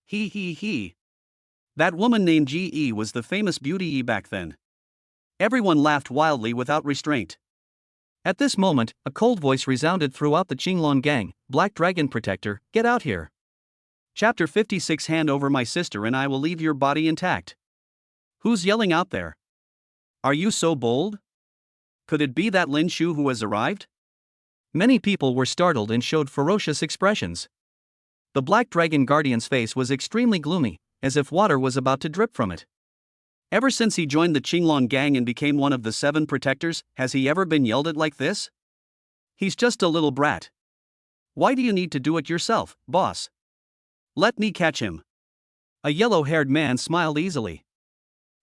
He. That woman named G.E. was the famous Beauty E back then. Everyone laughed wildly without restraint. At this moment, a cold voice resounded throughout the Qinglong gang, Black Dragon Protector, get out here. Chapter 56 Hand over my sister and I will leave your body intact. Who's yelling out there? Are you so bold? Could it be that Lin Shu who has arrived? Many people were startled and showed ferocious expressions. The Black Dragon Guardian's face was extremely gloomy, as if water was about to drip from it. Ever since he joined the Qinglong gang and became one of the 7 protectors, has he ever been yelled at like this? He's just a little brat. Why do you need to do it yourself, boss? Let me catch him. A yellow-haired man smiled easily.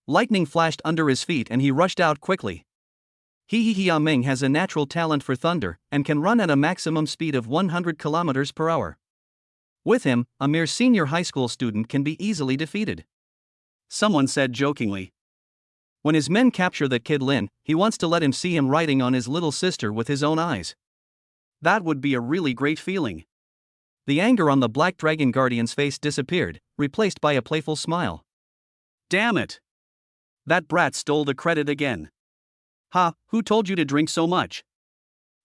Lightning flashed under his feet and he rushed out quickly. Ming has a natural talent for thunder and can run at a maximum speed of 100 kilometers per hour. With him, a mere senior high school student can be easily defeated. Someone said jokingly. When his men capture that kid Lin, he wants to let him see him riding on his little sister with his own eyes. That would be a really great feeling. The anger on the Black Dragon Guardian's face disappeared, replaced by a playful smile. Damn it! That brat stole the credit again. Ha, who told you to drink so much?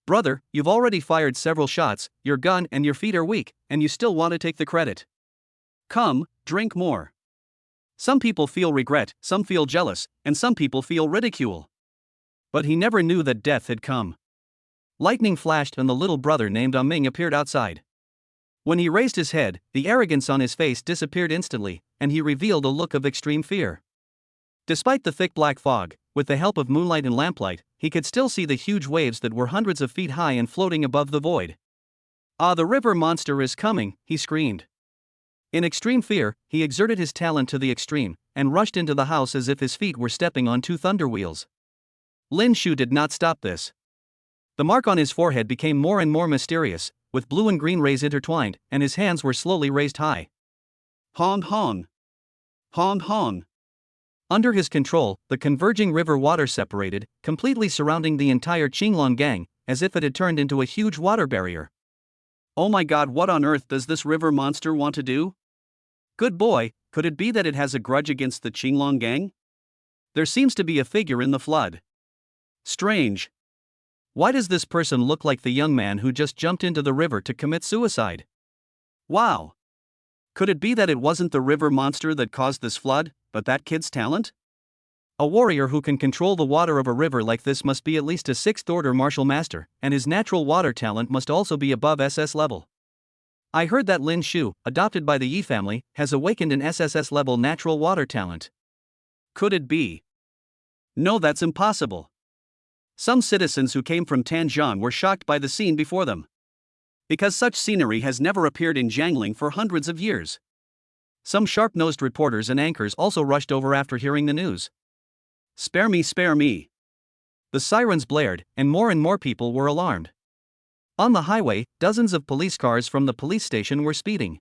Brother, you've already fired several shots, your gun and your feet are weak, and you still want to take the credit. Come, drink more. Some people feel regret, some feel jealous, and some people feel ridicule. But he never knew that death had come. Lightning flashed and the little brother named Ming appeared outside. When he raised his head, the arrogance on his face disappeared instantly, and he revealed a look of extreme fear. Despite the thick black fog, with the help of moonlight and lamplight, he could still see the huge waves that were hundreds of feet high and floating above the void. Ah, the river monster is coming, he screamed. In extreme fear, he exerted his talent to the extreme, and rushed into the house as if his feet were stepping on 2 thunder wheels. Lin Shu did not stop this. The mark on his forehead became more and more mysterious, with blue and green rays intertwined, and his hands were slowly raised high. Hon hon. Hon hon. Under his control, the converging river water separated, completely surrounding the entire Qinglong gang, as if it had turned into a huge water barrier. Oh my god, what on earth does this river monster want to do? Good boy, could it be that it has a grudge against the Qinglong gang? There seems to be a figure in the flood. Strange. Why does this person look like the young man who just jumped into the river to commit suicide? Wow. Could it be that it wasn't the river monster that caused this flood, but that kid's talent? A warrior who can control the water of a river like this must be at least a 6th order martial master, and his natural water talent must also be above SS level. I heard that Lin Shu, adopted by the Yi family, has awakened an SSS level natural water talent. Could it be? No, that's impossible. Some citizens who came from Tanzhong were shocked by the scene before them. Because such scenery has never appeared in Jiangling for hundreds of years. Some sharp-nosed reporters and anchors also rushed over after hearing the news. Spare me, spare me. The sirens blared, and more people were alarmed. On the highway, dozens of police cars from the police station were speeding.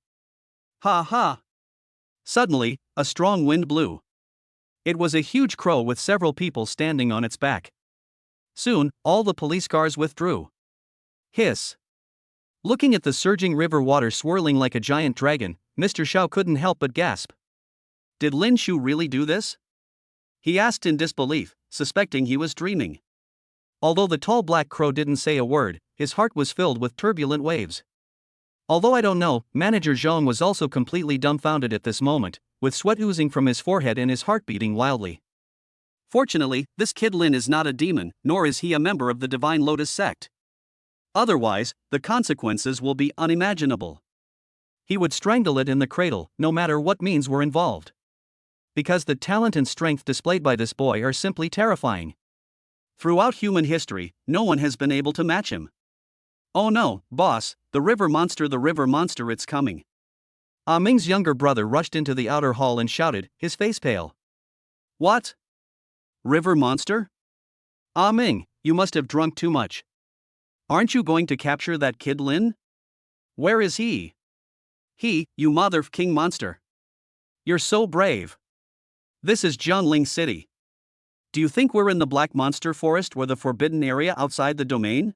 Ha ha! Suddenly, a strong wind blew. It was a huge crow with several people standing on its back. Soon, all the police cars withdrew. Hiss! Looking at the surging river water swirling like a giant dragon, Mr. Xiao couldn't help but gasp. Did Lin Shu really do this? He asked in disbelief, suspecting he was dreaming. Although the tall black crow didn't say a word, his heart was filled with turbulent waves. Although I don't know, Manager Zhong was also completely dumbfounded at this moment, with sweat oozing from his forehead and his heart beating wildly. Fortunately, this kid Lin is not a demon, nor is he a member of the Divine Lotus sect. Otherwise, the consequences will be unimaginable. He would strangle it in the cradle, no matter what means were involved. Because the talent and strength displayed by this boy are simply terrifying. Throughout human history, no one has been able to match him. Oh no, boss, the river monster, it's coming. Ming's younger brother rushed into the outer hall and shouted, his face pale. What? River monster? Ming, you must have drunk too much. Aren't you going to capture that kid Lin? Where is he? He, you mother-king monster. You're so brave. This is Jiangling City. Do you think we're in the Black Monster Forest or the forbidden area outside the domain?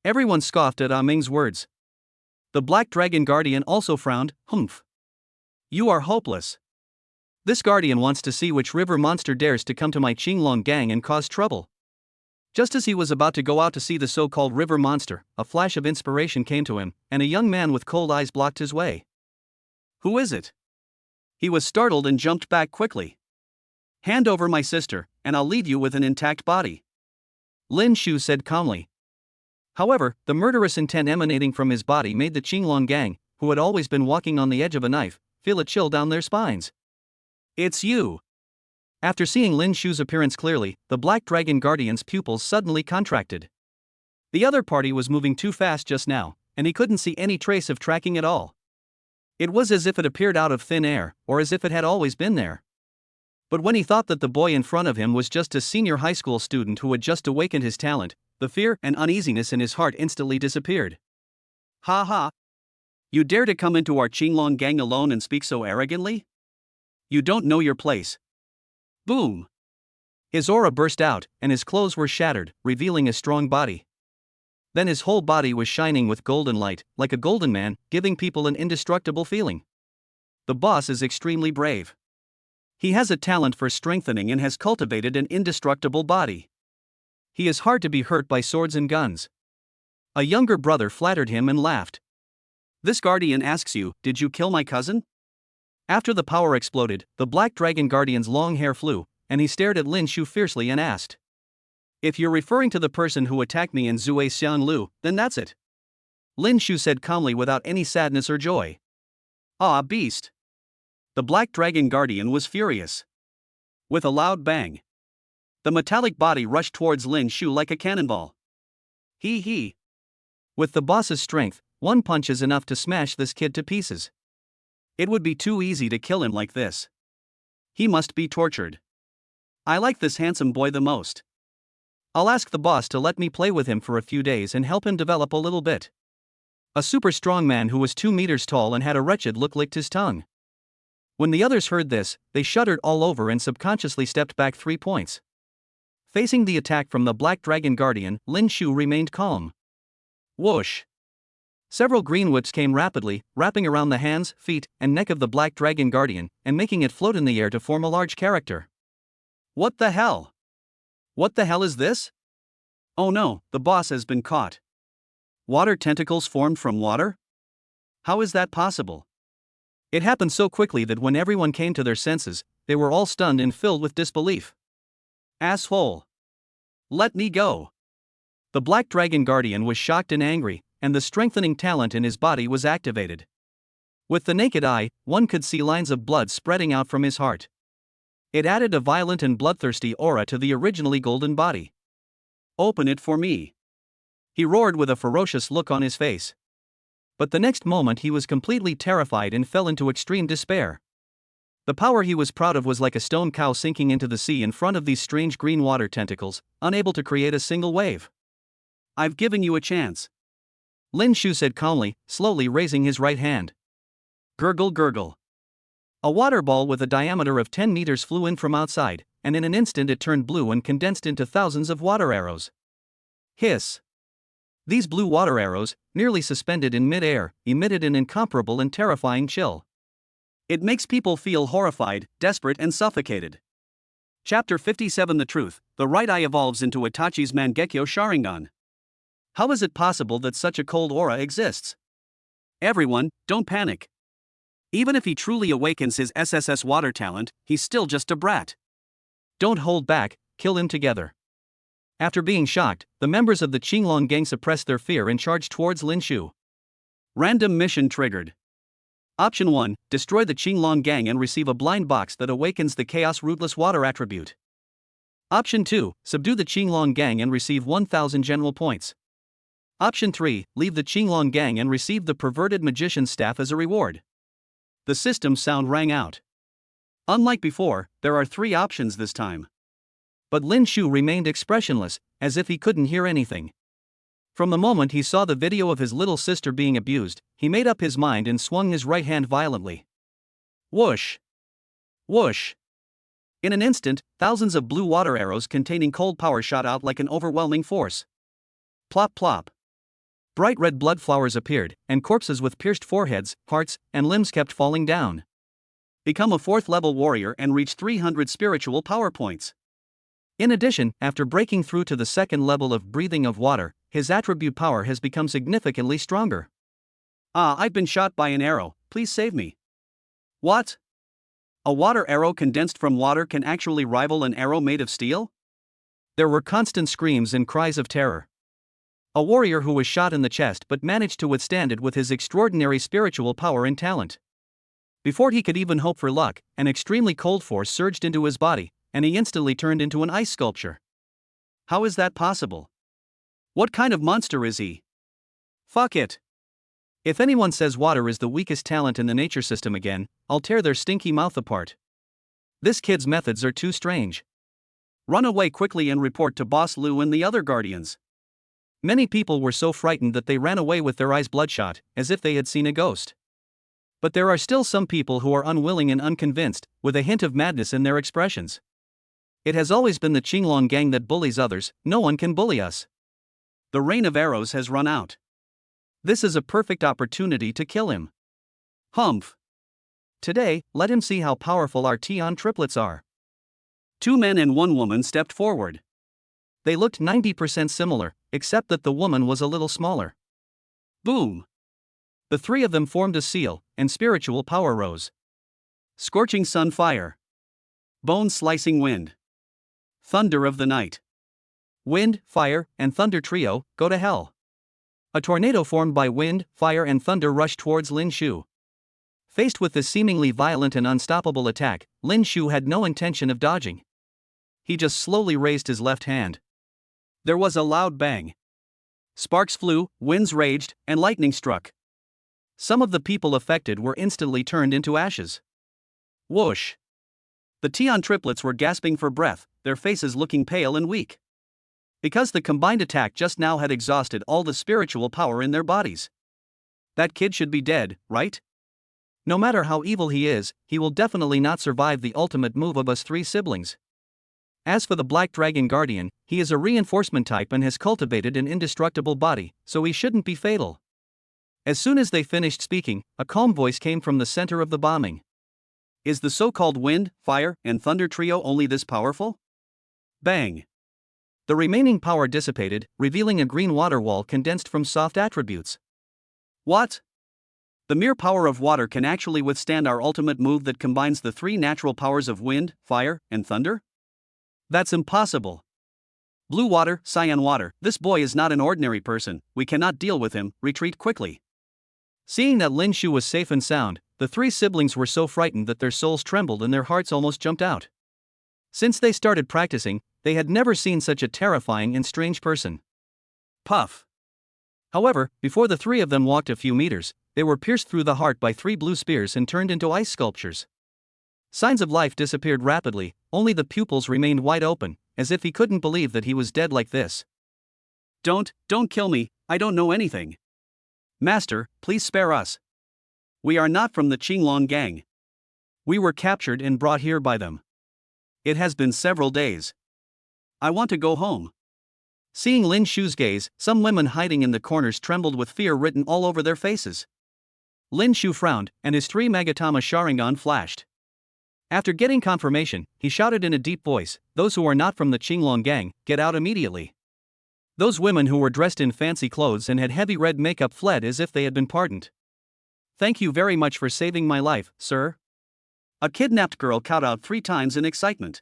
Everyone scoffed at Ming's words. The Black Dragon Guardian also frowned, humph. You are hopeless. This guardian wants to see which river monster dares to come to my Qinglong gang and cause trouble. Just as he was about to go out to see the so-called river monster, a flash of inspiration came to him, and a young man with cold eyes blocked his way. Who is it? He was startled and jumped back quickly. Hand over my sister, and I'll leave you with an intact body. Lin Shu said calmly. However, the murderous intent emanating from his body made the Qinglong gang, who had always been walking on the edge of a knife, feel a chill down their spines. It's you. After seeing Lin Shu's appearance clearly, the Black Dragon Guardian's pupils suddenly contracted. The other party was moving too fast just now, and he couldn't see any trace of tracking at all. It was as if it appeared out of thin air, or as if it had always been there. But when he thought that the boy in front of him was just a senior high school student who had just awakened his talent, the fear and uneasiness in his heart instantly disappeared. Ha ha! You dare to come into our Qinglong gang alone and speak so arrogantly? You don't know your place. Boom! His aura burst out, and his clothes were shattered, revealing a strong body. Then his whole body was shining with golden light, like a golden man, giving people an indestructible feeling. The boss is extremely brave. He has a talent for strengthening and has cultivated an indestructible body. He is hard to be hurt by swords and guns. A younger brother flattered him and laughed. This guardian asks you, did you kill my cousin? After the power exploded, the Black Dragon Guardian's long hair flew, and he stared at Lin Shu fiercely and asked. If you're referring to the person who attacked me in Zui Xianlu, then that's it. Lin Shu said calmly without any sadness or joy. Ah, beast! The Black Dragon Guardian was furious. With a loud bang, the metallic body rushed towards Lin Shu like a cannonball. He. With the boss's strength, one punch is enough to smash this kid to pieces. It would be too easy to kill him like this. He must be tortured. I like this handsome boy the most. I'll ask the boss to let me play with him for a few days and help him develop a little bit. A super strong man who was 2 meters tall and had a wretched look licked his tongue. When the others heard this, they shuddered all over and subconsciously stepped back 3 points. Facing the attack from the Black Dragon Guardian, Lin Shu remained calm. Whoosh! Several green whips came rapidly, wrapping around the hands, feet, and neck of the Black Dragon Guardian, and making it float in the air to form a large character. What the hell? What the hell is this? Oh no, the boss has been caught. Water tentacles formed from water? How is that possible? It happened so quickly that when everyone came to their senses, they were all stunned and filled with disbelief. Asshole! Let me go! The Black Dragon Guardian was shocked and angry, and the strengthening talent in his body was activated. With the naked eye, one could see lines of blood spreading out from his heart. It added a violent and bloodthirsty aura to the originally golden body. Open it for me! He roared with a ferocious look on his face. But the next moment he was completely terrified and fell into extreme despair. The power he was proud of was like a stone cow sinking into the sea in front of these strange green water tentacles, unable to create a single wave. I've given you a chance. Lin Shu said calmly, slowly raising his right hand. Gurgle gurgle. A water ball with a diameter of 10 meters flew in from outside, and in an instant it turned blue and condensed into thousands of water arrows. Hiss. These blue water arrows, nearly suspended in mid-air, emitted an incomparable and terrifying chill. It makes people feel horrified, desperate and suffocated. Chapter 57 The Truth, the right eye evolves into Itachi's Mangekyo Sharingan. How is it possible that such a cold aura exists? Everyone, don't panic. Even if he truly awakens his SSS water talent, he's still just a brat. Don't hold back, kill him together. After being shocked, the members of the Qinglong gang suppressed their fear and charged towards Lin Shu. Random mission triggered. Option 1, destroy the Qinglong gang and receive a blind box that awakens the Chaos Rootless Water attribute. Option 2, subdue the Qinglong gang and receive 1000 general points. Option 3, leave the Qinglong gang and receive the Perverted Magician's Staff as a reward. The system sound rang out. Unlike before, there are 3 options this time. But Lin Shu remained expressionless, as if he couldn't hear anything. From the moment he saw the video of his little sister being abused, he made up his mind and swung his right hand violently. Whoosh! Whoosh! In an instant, thousands of blue water arrows containing cold power shot out like an overwhelming force. Plop plop. Bright red blood flowers appeared, and corpses with pierced foreheads, hearts, and limbs kept falling down. Become a 4th level warrior and reach 300 spiritual power points. In addition, after breaking through to the 2nd level of breathing of water, his attribute power has become significantly stronger. I've been shot by an arrow, please save me. What? A water arrow condensed from water can actually rival an arrow made of steel? There were constant screams and cries of terror. A warrior who was shot in the chest but managed to withstand it with his extraordinary spiritual power and talent. Before he could even hope for luck, an extremely cold force surged into his body, and he instantly turned into an ice sculpture. How is that possible? What kind of monster is he? Fuck it. If anyone says water is the weakest talent in the nature system again, I'll tear their stinky mouth apart. This kid's methods are too strange. Run away quickly and report to Boss Lou and the other guardians. Many people were so frightened that they ran away with their eyes bloodshot, as if they had seen a ghost. But there are still some people who are unwilling and unconvinced, with a hint of madness in their expressions. It has always been the Qinglong gang that bullies others, no one can bully us. The rain of arrows has run out. This is a perfect opportunity to kill him. Humph. Today, let him see how powerful our Tian triplets are. 2 men and 1 woman stepped forward. They looked 90% similar, except that the woman was a little smaller. Boom. The 3 of them formed a seal, and spiritual power rose. Scorching sun fire. Bone-slicing wind. Thunder of the night. Wind, fire, and thunder trio, go to hell. A tornado formed by wind, fire and thunder rushed towards Lin Shu. Faced with this seemingly violent and unstoppable attack, Lin Shu had no intention of dodging. He just slowly raised his left hand. There was a loud bang. Sparks flew, winds raged, and lightning struck. Some of the people affected were instantly turned into ashes. Whoosh! The Tian triplets were gasping for breath, their faces looking pale and weak. Because the combined attack just now had exhausted all the spiritual power in their bodies. That kid should be dead, right? No matter how evil he is, he will definitely not survive the ultimate move of us 3 siblings. As for the Black Dragon Guardian, he is a reinforcement type and has cultivated an indestructible body, so he shouldn't be fatal. As soon as they finished speaking, a calm voice came from the center of the bombing. Is the so-called wind, fire, and thunder trio only this powerful? Bang! The remaining power dissipated, revealing a green water wall condensed from soft attributes. What? The mere power of water can actually withstand our ultimate move that combines the 3 natural powers of wind, fire, and thunder? That's impossible. Blue water, cyan water, this boy is not an ordinary person, we cannot deal with him, retreat quickly. Seeing that Lin Shu was safe and sound, the 3 siblings were so frightened that their souls trembled and their hearts almost jumped out. Since they started practicing, they had never seen such a terrifying and strange person. Puff. However, before the 3 of them walked a few meters, they were pierced through the heart by 3 blue spears and turned into ice sculptures. Signs of life disappeared rapidly, only the pupils remained wide open, as if he couldn't believe that he was dead like this. Don't kill me, I don't know anything. Master, please spare us. We are not from the Qinglong gang. We were captured and brought here by them. It has been several days. I want to go home. Seeing Lin Shu's gaze, some women hiding in the corners trembled with fear written all over their faces. Lin Shu frowned, and his 3 Magatama Sharingan flashed. After getting confirmation, he shouted in a deep voice, "Those who are not from the Qinglong gang, get out immediately." Those women who were dressed in fancy clothes and had heavy red makeup fled as if they had been pardoned. Thank you very much for saving my life, sir. A kidnapped girl cowed out 3 times in excitement.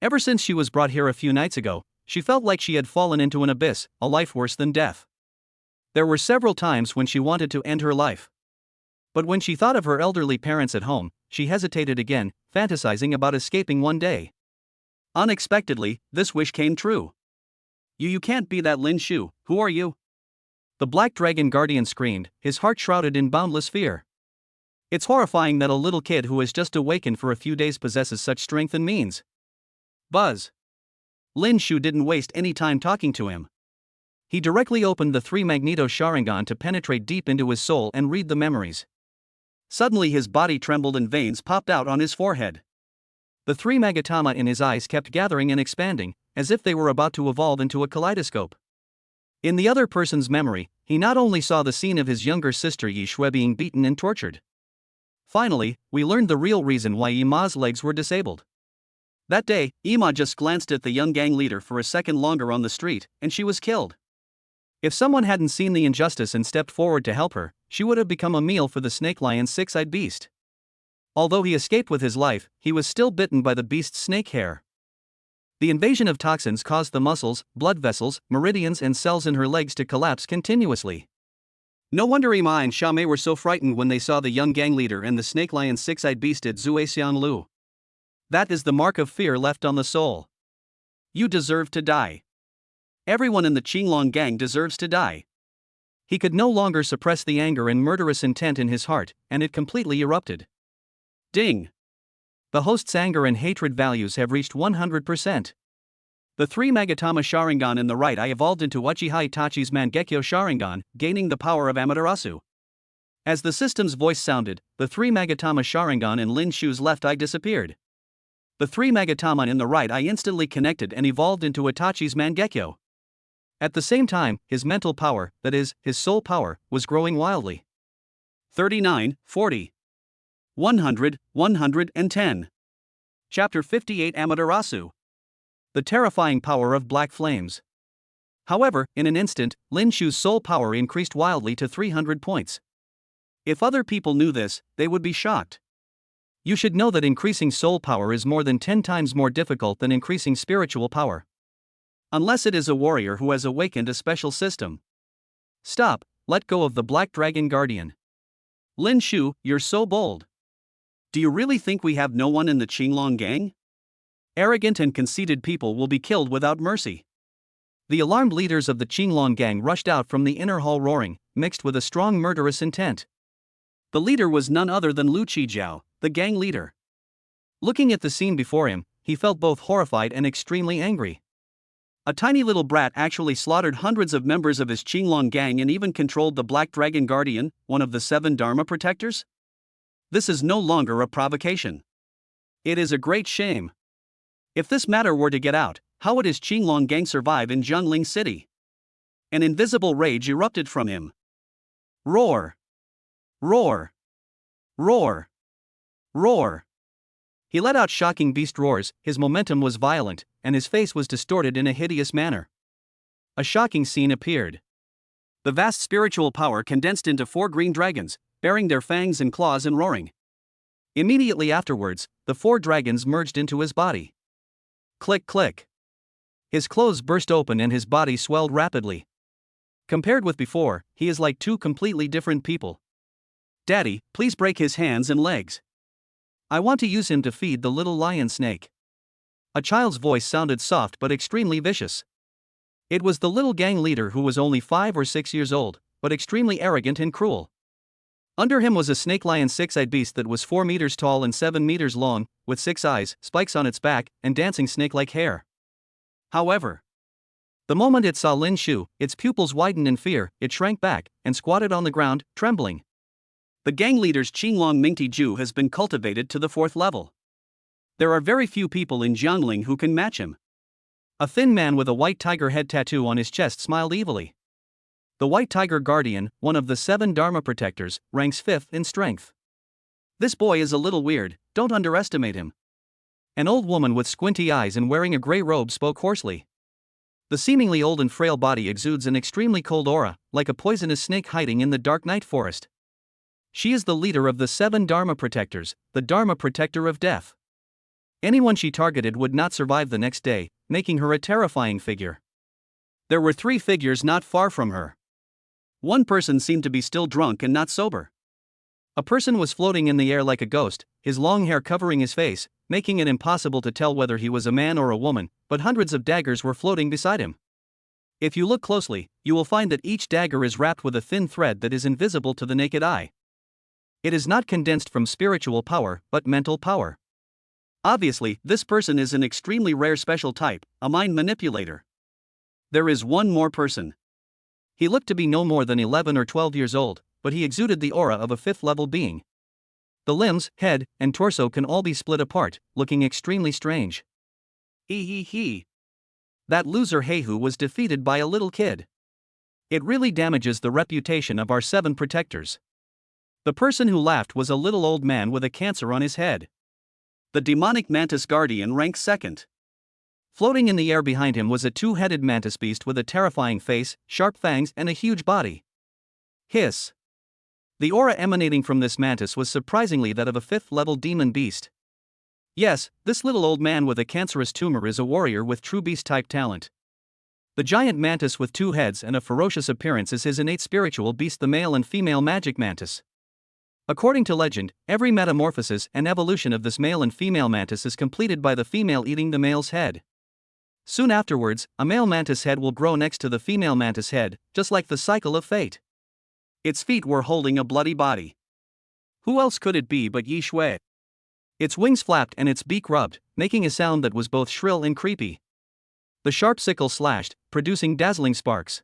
Ever since she was brought here a few nights ago, she felt like she had fallen into an abyss, a life worse than death. There were several times when she wanted to end her life. But when she thought of her elderly parents at home, she hesitated again, fantasizing about escaping one day. Unexpectedly, this wish came true. You can't be that Lin Shu, who are you? The Black Dragon Guardian screamed, his heart shrouded in boundless fear. It's horrifying that a little kid who has just awakened for a few days possesses such strength and means. Buzz. Lin Shu didn't waste any time talking to him. He directly opened the 3 Magneto Sharingan to penetrate deep into his soul and read the memories. Suddenly his body trembled and veins popped out on his forehead. The 3 Magatama in his eyes kept gathering and expanding, as if they were about to evolve into a kaleidoscope. In the other person's memory, he not only saw the scene of his younger sister Yi Shui being beaten and tortured. Finally, we learned the real reason why Ima's legs were disabled. That day, Ima just glanced at the young gang leader for a second longer on the street, and she was killed. If someone hadn't seen the injustice and stepped forward to help her, she would have become a meal for the snake lion's 6-eyed beast. Although he escaped with his life, he was still bitten by the beast's snake hair. The invasion of toxins caused the muscles, blood vessels, meridians and cells in her legs to collapse continuously. No wonder Ima and Xiaomei were so frightened when they saw the young gang leader and the snake lion six-eyed beast at Zuexianlu. That is the mark of fear left on the soul. You deserve to die. Everyone in the Qinglong gang deserves to die. He could no longer suppress the anger and murderous intent in his heart, and it completely erupted. Ding! The host's anger and hatred values have reached 100%. The 3 Magatama Sharingan in the right eye evolved into Uchiha Itachi's Mangekyo Sharingan, gaining the power of Amaterasu. As the system's voice sounded, the 3 Magatama Sharingan in Lin Shu's left eye disappeared. The 3 Magatama in the right eye instantly connected and evolved into Itachi's Mangekyo. At the same time, his mental power, that is, his soul power, was growing wildly. 39, 40. 100, 110. Chapter 58 Amaterasu. The terrifying power of black flames. However, in an instant, Lin Shu's soul power increased wildly to 300 points. If other people knew this, they would be shocked. You should know that increasing soul power is more than 10 times more difficult than increasing spiritual power. Unless it is a warrior who has awakened a special system. Stop, let go of the Black Dragon Guardian. Lin Shu, you're so bold. Do you really think we have no one in the Qinglong gang? Arrogant and conceited people will be killed without mercy. The alarmed leaders of the Qinglong gang rushed out from the inner hall roaring, mixed with a strong murderous intent. The leader was none other than Lu Qijiao, the gang leader. Looking at the scene before him, he felt both horrified and extremely angry. A tiny little brat actually slaughtered hundreds of members of his Qinglong gang and even controlled the Black Dragon Guardian, one of the 7 Dharma protectors? This is no longer a provocation. It is a great shame. If this matter were to get out, how would his Qinglong gang survive in Jiangling City? An invisible rage erupted from him. Roar! Roar! Roar! Roar! He let out shocking beast roars, his momentum was violent, and his face was distorted in a hideous manner. A shocking scene appeared. The vast spiritual power condensed into 4 green dragons, baring their fangs and claws and roaring. Immediately afterwards, the 4 dragons merged into his body. Click click. His clothes burst open and his body swelled rapidly. Compared with before, he is like 2 completely different people. Daddy, please break his hands and legs. I want to use him to feed the little lion snake. A child's voice sounded soft but extremely vicious. It was the little gang leader who was only 5 or 6 years old, but extremely arrogant and cruel. Under him was a snake lion 6-eyed beast that was 4 meters tall and 7 meters long, with 6 eyes, spikes on its back, and dancing snake-like hair. However, the moment it saw Lin Shu, its pupils widened in fear, it shrank back, and squatted on the ground, trembling. The gang leader's Qinglong Mingti Ju has been cultivated to the 4th level. There are very few people in Jiangling who can match him. A thin man with a white tiger head tattoo on his chest smiled evilly. The White Tiger Guardian, one of the 7 Dharma protectors, ranks 5th in strength. This boy is a little weird, don't underestimate him. An old woman with squinty eyes and wearing a gray robe spoke hoarsely. The seemingly old and frail body exudes an extremely cold aura, like a poisonous snake hiding in the dark night forest. She is the leader of the 7 Dharma protectors, the Dharma protector of death. Anyone she targeted would not survive the next day, making her a terrifying figure. There were 3 figures not far from her. One person seemed to be still drunk and not sober. A person was floating in the air like a ghost, his long hair covering his face, making it impossible to tell whether he was a man or a woman, but hundreds of daggers were floating beside him. If you look closely, you will find that each dagger is wrapped with a thin thread that is invisible to the naked eye. It is not condensed from spiritual power, but mental power. Obviously, this person is an extremely rare special type, a mind manipulator. There is one more person. He looked to be no more than 11 or 12 years old, but he exuded the aura of a 5th-level being. The limbs, head, and torso can all be split apart, looking extremely strange. He. That loser Heihu was defeated by a little kid. It really damages the reputation of our 7 protectors. The person who laughed was a little old man with a cancer on his head. The demonic mantis guardian ranks 2nd. Floating in the air behind him was a 2-headed mantis beast with a terrifying face, sharp fangs, and a huge body. Hiss. The aura emanating from this mantis was surprisingly that of a 5th-level demon beast. Yes, this little old man with a cancerous tumor is a warrior with true beast-type talent. The giant mantis with 2 heads and a ferocious appearance is his innate spiritual beast, the male and female magic mantis. According to legend, every metamorphosis and evolution of this male and female mantis is completed by the female eating the male's head. Soon afterwards, a male mantis head will grow next to the female mantis head, just like the cycle of fate. Its feet were holding a bloody body. Who else could it be but Yi Shui? Its wings flapped and its beak rubbed, making a sound that was both shrill and creepy. The sharp sickle slashed, producing dazzling sparks.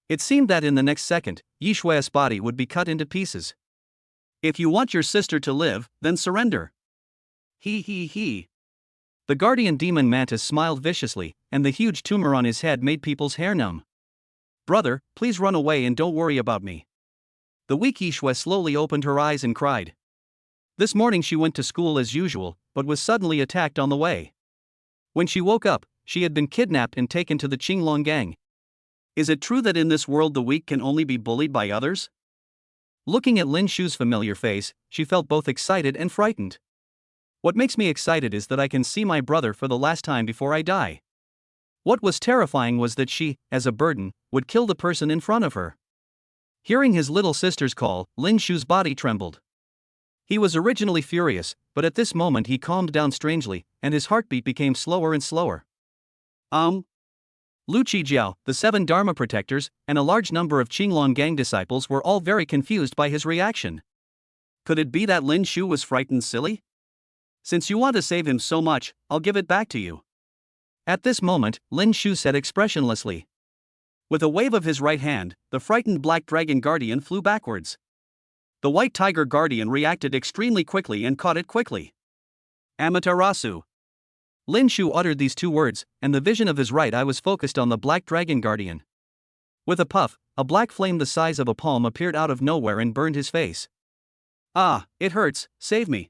It seemed that in the next second, Yi Shui's body would be cut into pieces. If you want your sister to live, then surrender. He. The guardian demon mantis smiled viciously, and the huge tumor on his head made people's hair numb. Brother, please run away and don't worry about me. The weak Yi Shui slowly opened her eyes and cried. This morning she went to school as usual, but was suddenly attacked on the way. When she woke up, she had been kidnapped and taken to the Qinglong gang. Is it true that in this world the weak can only be bullied by others? Looking at Lin Shu's familiar face, she felt both excited and frightened. What makes me excited is that I can see my brother for the last time before I die. What was terrifying was that she, as a burden, would kill the person in front of her. Hearing his little sister's call, Lin Shu's body trembled. He was originally furious, but at this moment he calmed down strangely, and his heartbeat became slower and slower. Lu Qijiao, the 7 Dharma protectors, and a large number of Qinglong gang disciples were all very confused by his reaction. Could it be that Lin Shu was frightened silly? Since you want to save him so much, I'll give it back to you. At this moment, Lin Shu said expressionlessly. With a wave of his right hand, the frightened black dragon guardian flew backwards. The white tiger guardian reacted extremely quickly and caught it quickly. Amaterasu. Lin Shu uttered these 2 words, and the vision of his right eye was focused on the black dragon guardian. With a puff, a black flame the size of a palm appeared out of nowhere and burned his face. Ah, it hurts, save me.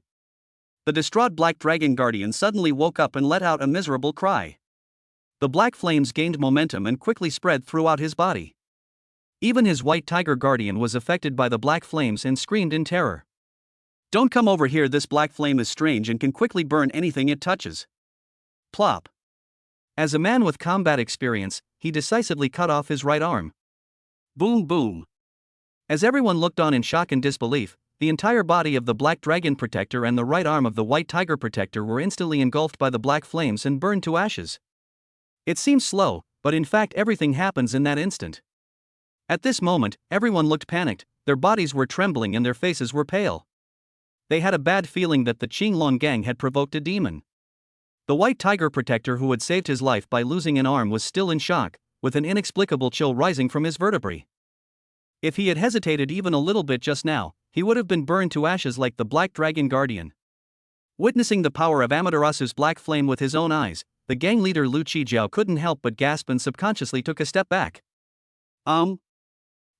The distraught black dragon guardian suddenly woke up and let out a miserable cry. The black flames gained momentum and quickly spread throughout his body. Even his white tiger guardian was affected by the black flames and screamed in terror. Don't come over here, this black flame is strange and can quickly burn anything it touches. Plop. As a man with combat experience, he decisively cut off his right arm. Boom boom. As everyone looked on in shock and disbelief, the entire body of the black dragon protector and the right arm of the white tiger protector were instantly engulfed by the black flames and burned to ashes. It seems slow, but in fact everything happens in that instant. At this moment, everyone looked panicked, their bodies were trembling and their faces were pale. They had a bad feeling that the Qinglong gang had provoked a demon. The white tiger protector who had saved his life by losing an arm was still in shock, with an inexplicable chill rising from his vertebrae. If he had hesitated even a little bit just now, he would have been burned to ashes like the black dragon guardian. Witnessing the power of Amaterasu's black flame with his own eyes, the gang leader Lu Qijiao couldn't help but gasp and subconsciously took a step back.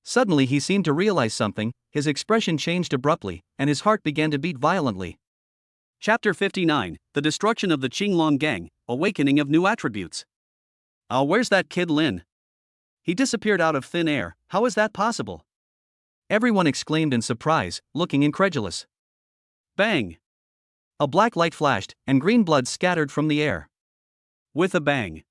Suddenly he seemed to realize something, his expression changed abruptly, and his heart began to beat violently. Chapter 59, The Destruction of the Qinglong Gang, Awakening of New Attributes. Where's that kid Lin? He disappeared out of thin air, how is that possible? Everyone exclaimed in surprise, looking incredulous. Bang! A black light flashed, and green blood scattered from the air. With a bang.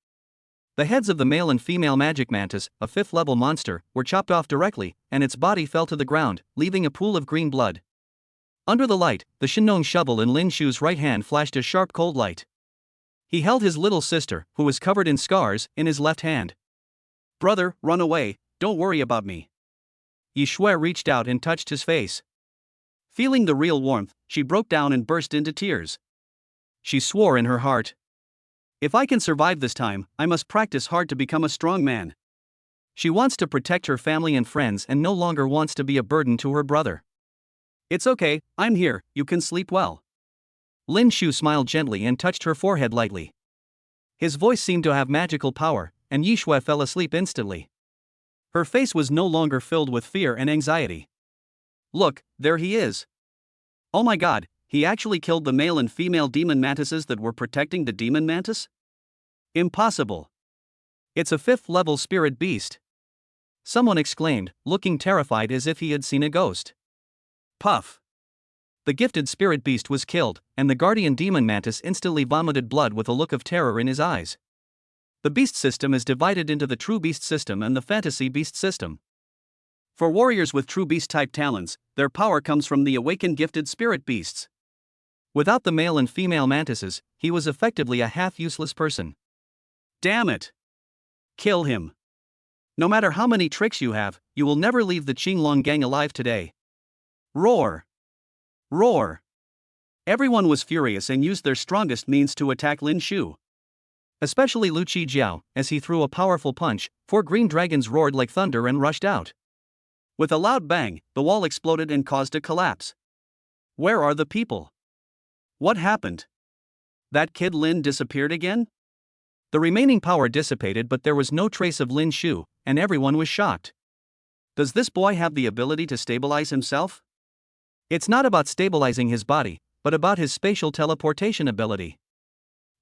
The heads of the male and female magic mantis, a 5th-level monster, were chopped off directly, and its body fell to the ground, leaving a pool of green blood. Under the light, the Shinong shovel in Lin Shu's right hand flashed a sharp cold light. He held his little sister, who was covered in scars, in his left hand. Brother, run away, don't worry about me. Yi Shui reached out and touched his face. Feeling the real warmth, she broke down and burst into tears. She swore in her heart. If I can survive this time, I must practice hard to become a strong man. She wants to protect her family and friends and no longer wants to be a burden to her brother. It's okay, I'm here, you can sleep well. Lin Shu smiled gently and touched her forehead lightly. His voice seemed to have magical power, and Yi Shui fell asleep instantly. Her face was no longer filled with fear and anxiety. Look, there he is. Oh my god, he actually killed the male and female demon mantises that were protecting the demon mantis? Impossible. It's a 5th-level spirit beast. Someone exclaimed, looking terrified as if he had seen a ghost. Puff. The gifted spirit beast was killed, and the guardian demon mantis instantly vomited blood with a look of terror in his eyes. The beast system is divided into the true beast system and the fantasy beast system. For warriors with true beast-type talents, their power comes from the awakened gifted spirit beasts. Without the male and female mantises, he was effectively a half-useless person. Damn it! Kill him. No matter how many tricks you have, you will never leave the Qinglong gang alive today. Roar! Roar! Everyone was furious and used their strongest means to attack Lin Shu. Especially Lu Qijiao, as he threw a powerful punch, 4 green dragons roared like thunder and rushed out. With a loud bang, the wall exploded and caused a collapse. Where are the people? What happened? That kid Lin disappeared again? The remaining power dissipated, but there was no trace of Lin Shu, and everyone was shocked. Does this boy have the ability to stabilize himself? It's not about stabilizing his body, but about his spatial teleportation ability.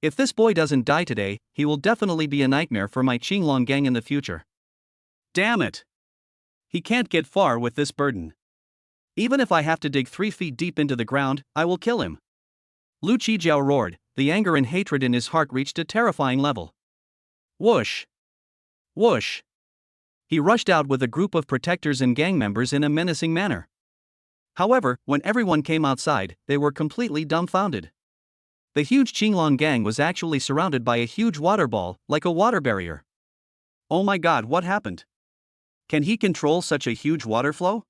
If this boy doesn't die today, he will definitely be a nightmare for my Qinglong gang in the future. Damn it! He can't get far with this burden. Even if I have to dig 3 feet deep into the ground, I will kill him. Lu Qijiao roared, the anger and hatred in his heart reached a terrifying level. Whoosh! Whoosh! He rushed out with a group of protectors and gang members in a menacing manner. However, when everyone came outside, they were completely dumbfounded. The huge Qinglong gang was actually surrounded by a huge water ball, like a water barrier. Oh my god, what happened? Can he control such a huge water flow?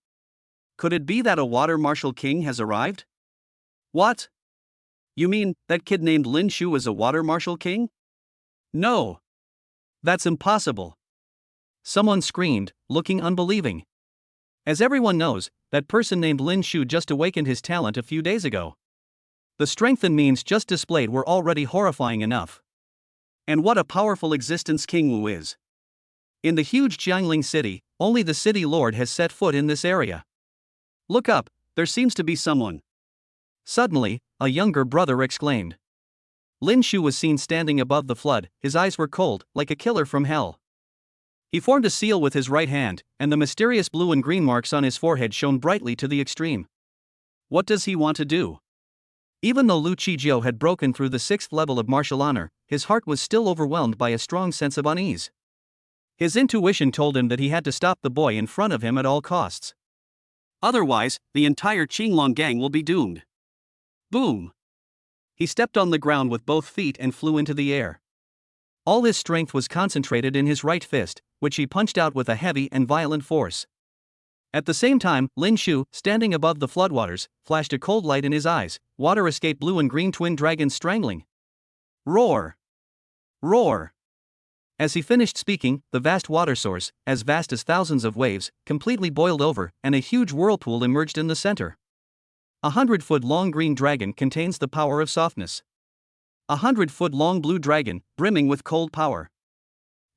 Could it be that a water martial king has arrived? What? You mean, that kid named Lin Shu is a water martial king? No. That's impossible. Someone screamed, looking unbelieving. As everyone knows, that person named Lin Shu just awakened his talent a few days ago. The strength and means just displayed were already horrifying enough. And what a powerful existence King Wu is. In the huge Jiangling city, only the city lord has set foot in this area. Look up, there seems to be someone. Suddenly, a younger brother exclaimed. Lin Shu was seen standing above the flood, his eyes were cold, like a killer from hell. He formed a seal with his right hand, and the mysterious blue and green marks on his forehead shone brightly to the extreme. What does he want to do? Even though Lu Qijiao had broken through the 6th level of martial honor, his heart was still overwhelmed by a strong sense of unease. His intuition told him that he had to stop the boy in front of him at all costs. Otherwise, the entire Qinglong gang will be doomed. Boom! He stepped on the ground with both feet and flew into the air. All his strength was concentrated in his right fist, which he punched out with a heavy and violent force. At the same time, Lin Shu, standing above the floodwaters, flashed a cold light in his eyes. Water escaped blue and green twin dragons strangling. Roar! Roar! As he finished speaking, the vast water source, as vast as thousands of waves, completely boiled over, and a huge whirlpool emerged in the center. 100-foot-long green dragon contains the power of softness. 100-foot-long blue dragon, brimming with cold power.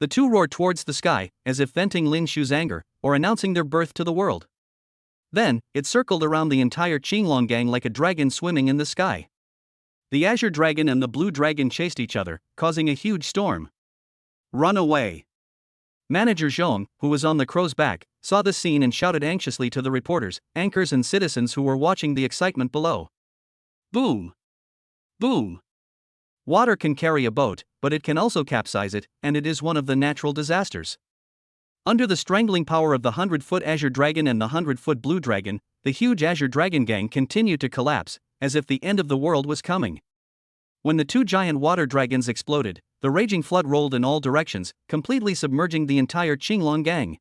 The two roared towards the sky, as if venting Lin Shu's anger, or announcing their birth to the world. Then, it circled around the entire Qinglong gang like a dragon swimming in the sky. The azure dragon and the blue dragon chased each other, causing a huge storm. Run away! Manager Zhong, who was on the crow's back, saw the scene and shouted anxiously to the reporters, anchors and citizens who were watching the excitement below. Boom! Boom! Water can carry a boat, but it can also capsize it, and it is one of the natural disasters. Under the strangling power of the 100-foot azure dragon and the 100-foot blue dragon, the huge azure dragon gang continued to collapse, as if the end of the world was coming. When the two giant water dragons exploded, the raging flood rolled in all directions, completely submerging the entire Qinglong gang.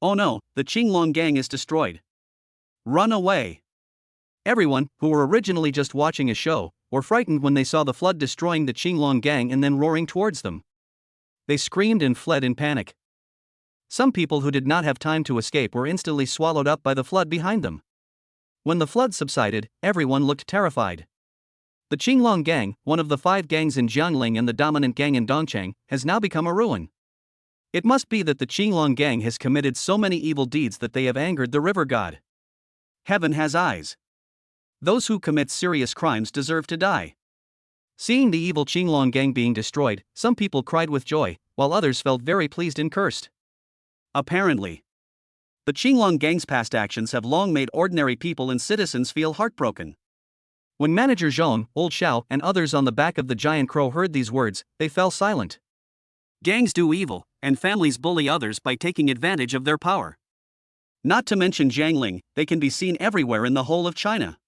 Oh no, the Qinglong gang is destroyed. Run away! Everyone, who were originally just watching a show, were frightened when they saw the flood destroying the Qinglong gang and then roaring towards them. They screamed and fled in panic. Some people who did not have time to escape were instantly swallowed up by the flood behind them. When the flood subsided, everyone looked terrified. The Qinglong gang, one of the 5 gangs in Jiangling and the dominant gang in Dongcheng, has now become a ruin. It must be that the Qinglong gang has committed so many evil deeds that they have angered the river god. Heaven has eyes. Those who commit serious crimes deserve to die. Seeing the evil Qinglong gang being destroyed, some people cried with joy, while others felt very pleased and cursed. Apparently, The Qinglong gang's past actions have long made ordinary people and citizens feel heartbroken. When manager Zhong, old Xiao, and others on the back of the giant crow heard these words, they fell silent. Gangs do evil, and families bully others by taking advantage of their power. Not to mention Jiangling, they can be seen everywhere in the whole of China.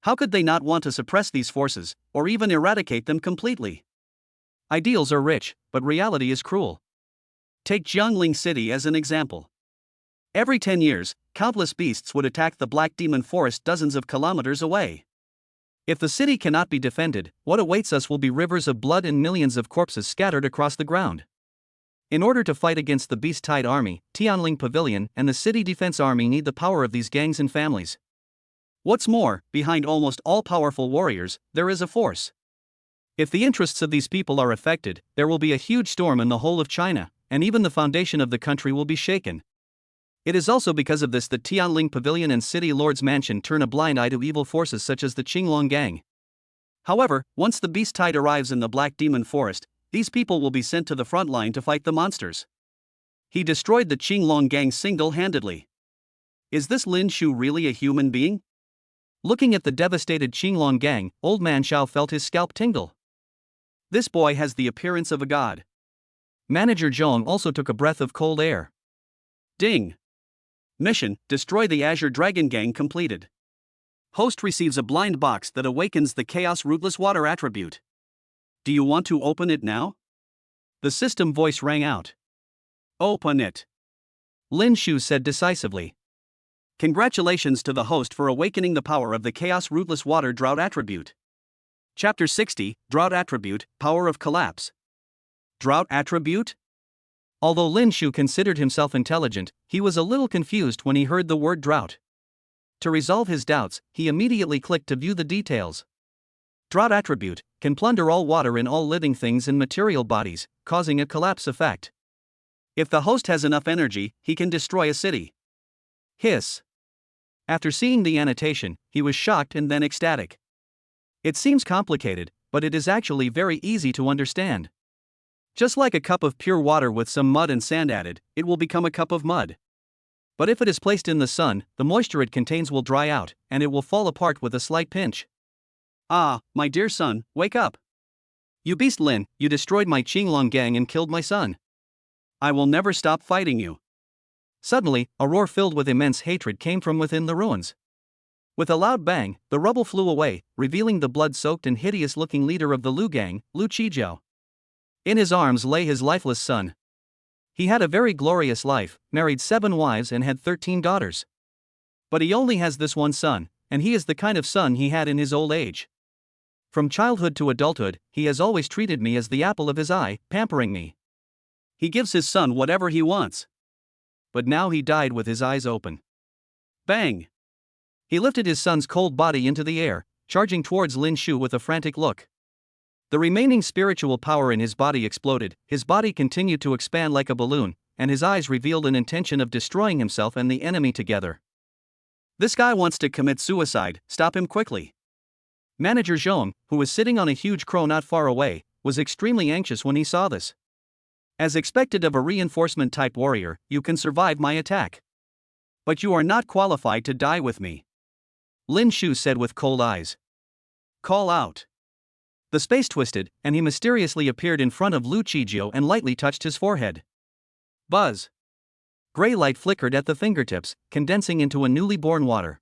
How could they not want to suppress these forces, or even eradicate them completely? Ideals are rich, but reality is cruel. Take Jiangling City as an example. Every 10 years, countless beasts would attack the Black Demon Forest dozens of kilometers away. If the city cannot be defended, what awaits us will be rivers of blood and millions of corpses scattered across the ground. In order to fight against the beast-tide army, Tianling Pavilion and the City Defense Army need the power of these gangs and families. What's more, behind almost all powerful warriors, there is a force. If the interests of these people are affected, there will be a huge storm in the whole of China, and even the foundation of the country will be shaken. It is also because of this that Tianling Pavilion and City Lord's Mansion turn a blind eye to evil forces such as the Qinglong Gang. However, once the beast tide arrives in the Black Demon Forest, these people will be sent to the front line to fight the monsters. He destroyed the Qinglong Gang single-handedly. Is this Lin Shu really a human being? Looking at the devastated Qinglong Gang, old man Xiao felt his scalp tingle. This boy has the appearance of a god. Manager Zhong also took a breath of cold air. Ding! Mission: destroy the Azure Dragon Gang completed. Host receives a blind box that awakens the Chaos Rootless Water attribute. Do you want to open it now? The system voice rang out. Open it. Lin Shu said decisively. Congratulations to the host for awakening the power of the Chaos Rootless Water Drought attribute. Chapter 60, Drought Attribute, Power of Collapse. Drought attribute? Although Lin Shu considered himself intelligent, he was a little confused when he heard the word drought. To resolve his doubts, he immediately clicked to view the details. Drought attribute can plunder all water in all living things and material bodies, causing a collapse effect. If the host has enough energy, he can destroy a city. Hiss. After seeing the annotation, he was shocked and then ecstatic. It seems complicated, but it is actually very easy to understand. Just like a cup of pure water with some mud and sand added, it will become a cup of mud. But if it is placed in the sun, the moisture it contains will dry out, and it will fall apart with a slight pinch. Ah, my dear son, wake up. You beast Lin, you destroyed my Qinglong Gang and killed my son. I will never stop fighting you. Suddenly, a roar filled with immense hatred came from within the ruins. With a loud bang, the rubble flew away, revealing the blood-soaked and hideous-looking leader of the Lu Gang, Lu Qijiao. In his arms lay his lifeless son. He had a very glorious life, married 7 wives and had 13 daughters. But he only has this one son, and he is the kind of son he had in his old age. From childhood to adulthood, he has always treated me as the apple of his eye, pampering me. He gives his son whatever he wants. But now he died with his eyes open. Bang! He lifted his son's cold body into the air, charging towards Lin Shu with a frantic look. The remaining spiritual power in his body exploded, his body continued to expand like a balloon, and his eyes revealed an intention of destroying himself and the enemy together. This guy wants to commit suicide, stop him quickly. Manager Zhong, who was sitting on a huge crow not far away, was extremely anxious when he saw this. As expected of a reinforcement-type warrior, you can survive my attack. But you are not qualified to die with me. Lin Shu said with cold eyes. Call out. The space twisted, and he mysteriously appeared in front of Lu Qijiao and lightly touched his forehead. Buzz. Gray light flickered at the fingertips, condensing into a newly born water.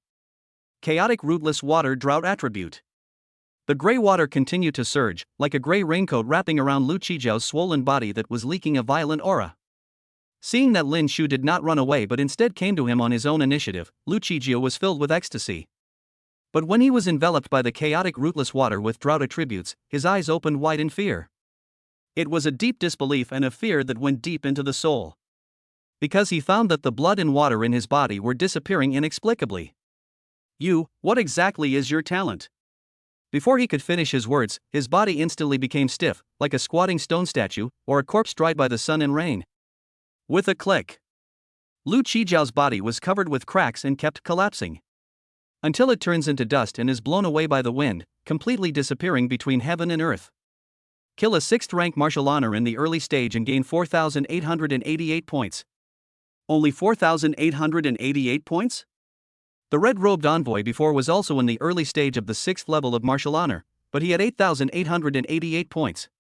Chaotic Rootless Water Drought attribute. The gray water continued to surge, like a gray raincoat wrapping around Lu Qijiao's swollen body that was leaking a violent aura. Seeing that Lin Shu did not run away but instead came to him on his own initiative, Lu Qijiao was filled with ecstasy. But when he was enveloped by the chaotic rootless water with drought attributes, his eyes opened wide in fear. It was a deep disbelief and a fear that went deep into the soul. Because he found that the blood and water in his body were disappearing inexplicably. What exactly is your talent? Before he could finish his words, his body instantly became stiff, like a squatting stone statue, or a corpse dried by the sun and rain. With a click, Lu Qijiao's body was covered with cracks and kept collapsing. Until it turns into dust and is blown away by the wind, completely disappearing between heaven and earth. Kill a 6th rank martial honor in the early stage and gain 4,888 points. Only 4,888 points? The red-robed envoy before was also in the early stage of the 6th level of martial honor, but he had 8,888 points.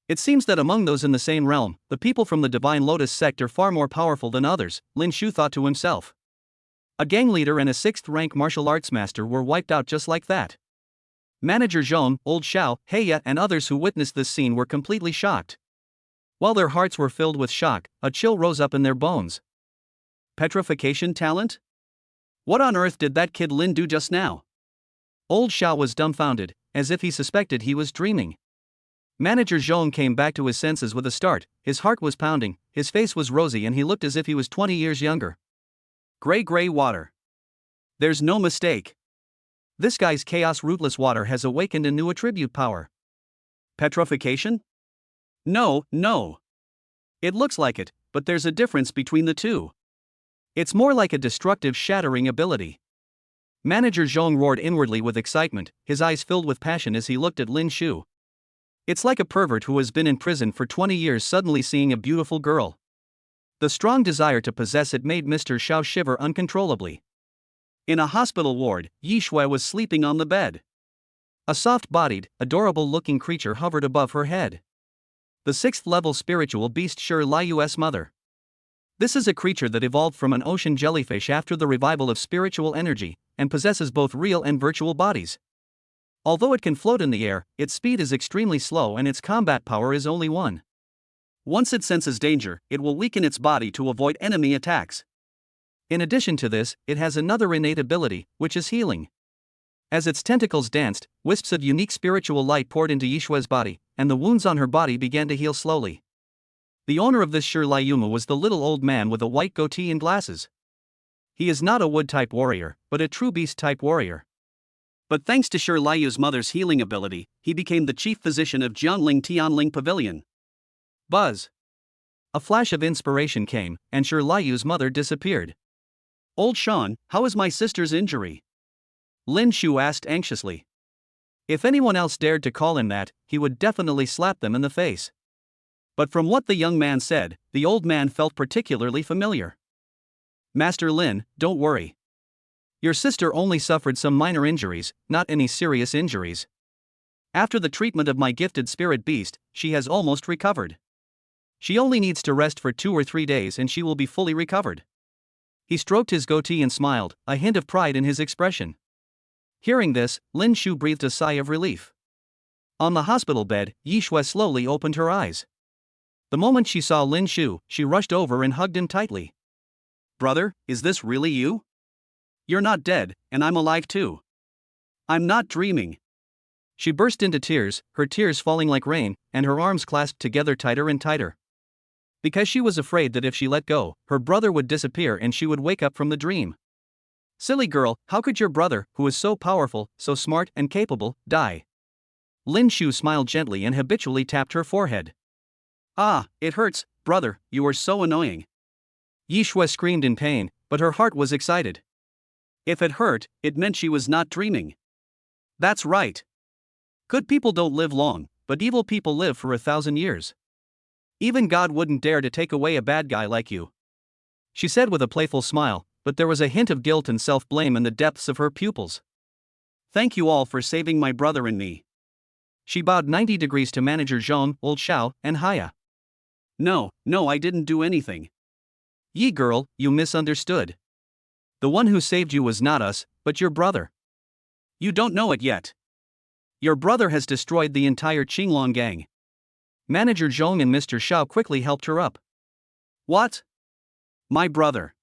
It seems that among those in the same realm, the people from the Divine Lotus sect are far more powerful than others, Lin Shu thought to himself. A gang leader and a 6th-rank martial arts master were wiped out just like that. Manager Zhong, Old Xiao, Heya and others who witnessed this scene were completely shocked. While their hearts were filled with shock, a chill rose up in their bones. Petrification talent? What on earth did that kid Lin do just now? Old Xiao was dumbfounded, as if he suspected he was dreaming. Manager Zhong came back to his senses with a start, his heart was pounding, his face was rosy and he looked as if he was 20 years younger. Gray water. There's no mistake. This guy's chaos rootless water has awakened a new attribute power. Petrification? No. It looks like it, but there's a difference between the two. It's more like a destructive shattering ability. Manager Zhong roared inwardly with excitement, his eyes filled with passion as he looked at Lin Shu. It's like a pervert who has been in prison for 20 years suddenly seeing a beautiful girl. The strong desire to possess it made Mr. Xiao shiver uncontrollably. In a hospital ward, Yi Shui was sleeping on the bed. A soft-bodied, adorable-looking creature hovered above her head. The 6th-level spiritual beast Shi Liu's mother. This is a creature that evolved from an ocean jellyfish after the revival of spiritual energy, and possesses both real and virtual bodies. Although it can float in the air, its speed is extremely slow and its combat power is only 1. Once it senses danger, it will weaken its body to avoid enemy attacks. In addition to this, it has another innate ability, which is healing. As its tentacles danced, wisps of unique spiritual light poured into Yishua's body, and the wounds on her body began to heal slowly. The owner of this Shi Liu was the little old man with a white goatee and glasses. He is not a wood-type warrior, but a true beast-type warrior. But thanks to Shi Liu's mother's healing ability, he became the chief physician of Jiangling Tianling Pavilion. Buzz. A flash of inspiration came, and Shi Liu's mother disappeared. Old Sean, how is my sister's injury? Lin Shu asked anxiously. If anyone else dared to call him that, he would definitely slap them in the face. But from what the young man said, the old man felt particularly familiar. Master Lin, don't worry. Your sister only suffered some minor injuries, not any serious injuries. After the treatment of my gifted spirit beast, she has almost recovered. She only needs to rest for 2 or 3 days and she will be fully recovered. He stroked his goatee and smiled, a hint of pride in his expression. Hearing this, Lin Shu breathed a sigh of relief. On the hospital bed, Yi Shui slowly opened her eyes. The moment she saw Lin Shu, she rushed over and hugged him tightly. Brother, is this really you? You're not dead, and I'm alive too. I'm not dreaming. She burst into tears, her tears falling like rain, and her arms clasped together tighter and tighter. Because she was afraid that if she let go, her brother would disappear and she would wake up from the dream. Silly girl, how could your brother, who is so powerful, so smart and capable, die? Lin Shu smiled gently and habitually tapped her forehead. Ah, it hurts, brother, you are so annoying. Yi Shui screamed in pain, but her heart was excited. If it hurt, it meant she was not dreaming. That's right. Good people don't live long, but evil people live for 1,000 years. Even God wouldn't dare to take away a bad guy like you. She said with a playful smile, but there was a hint of guilt and self-blame in the depths of her pupils. Thank you all for saving my brother and me. She bowed 90 degrees to Manager Zhong, Old Xiao, and Haya. No, I didn't do anything. Yi girl, you misunderstood. The one who saved you was not us, but your brother. You don't know it yet. Your brother has destroyed the entire Qinglong gang. Manager Zhong and Mr. Xiao quickly helped her up. What? My brother.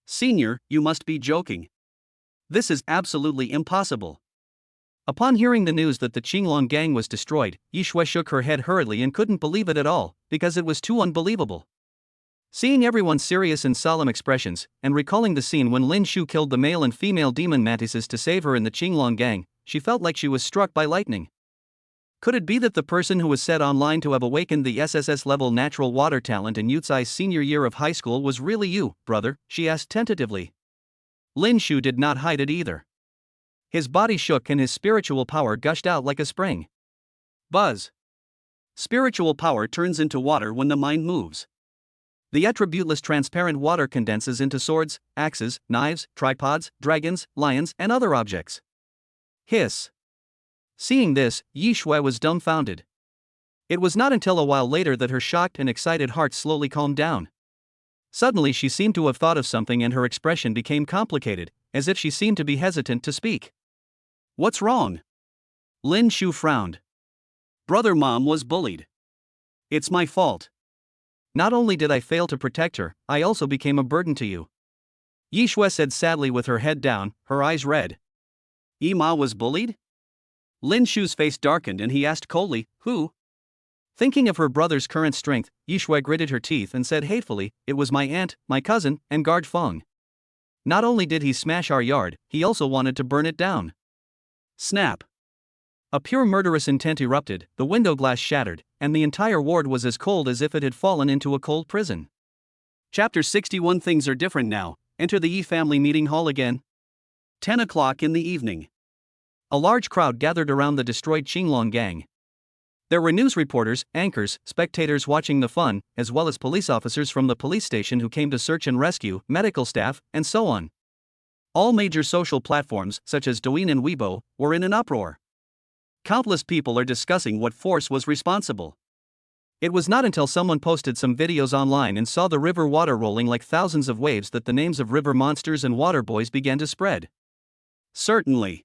Senior, you must be joking. This is absolutely impossible. Upon hearing the news that the Qinglong gang was destroyed, Yi Shui shook her head hurriedly and couldn't believe it at all, because it was too unbelievable. Seeing everyone's serious and solemn expressions, and recalling the scene when Lin Shu killed the male and female demon mantises to save her in the Qinglong gang, she felt like she was struck by lightning. Could it be that the person who was said online to have awakened the SSS-level natural water talent in Yutsai's senior year of high school was really you, brother? She asked tentatively. Lin Shu did not hide it either. His body shook and his spiritual power gushed out like a spring. Buzz. Spiritual power turns into water when the mind moves. The attributeless transparent water condenses into swords, axes, knives, tripods, dragons, lions, and other objects. Hiss. Seeing this, Yi Shui was dumbfounded. It was not until a while later that her shocked and excited heart slowly calmed down. Suddenly she seemed to have thought of something and her expression became complicated, as if she seemed to be hesitant to speak. What's wrong? Lin Shu frowned. Brother, Mom was bullied. It's my fault. Not only did I fail to protect her, I also became a burden to you. Yi Shui said sadly with her head down, her eyes red. Ima was bullied? Lin Shu's face darkened and he asked coldly, who? Thinking of her brother's current strength, Yi Shui gritted her teeth and said hatefully, it was my aunt, my cousin, and guard Feng. Not only did he smash our yard, he also wanted to burn it down. Snap. A pure murderous intent erupted, the window glass shattered, and the entire ward was as cold as if it had fallen into a cold prison. Chapter 61. Things are different now. Enter the Yi family meeting hall again. 10 o'clock in the evening. A large crowd gathered around the destroyed Qinglong gang. There were news reporters, anchors, spectators watching the fun, as well as police officers from the police station who came to search and rescue, medical staff, and so on. All major social platforms, such as Douyin and Weibo, were in an uproar. Countless people are discussing what force was responsible. It was not until someone posted some videos online and saw the river water rolling like thousands of waves that the names of river monsters and water boys began to spread. Certainly.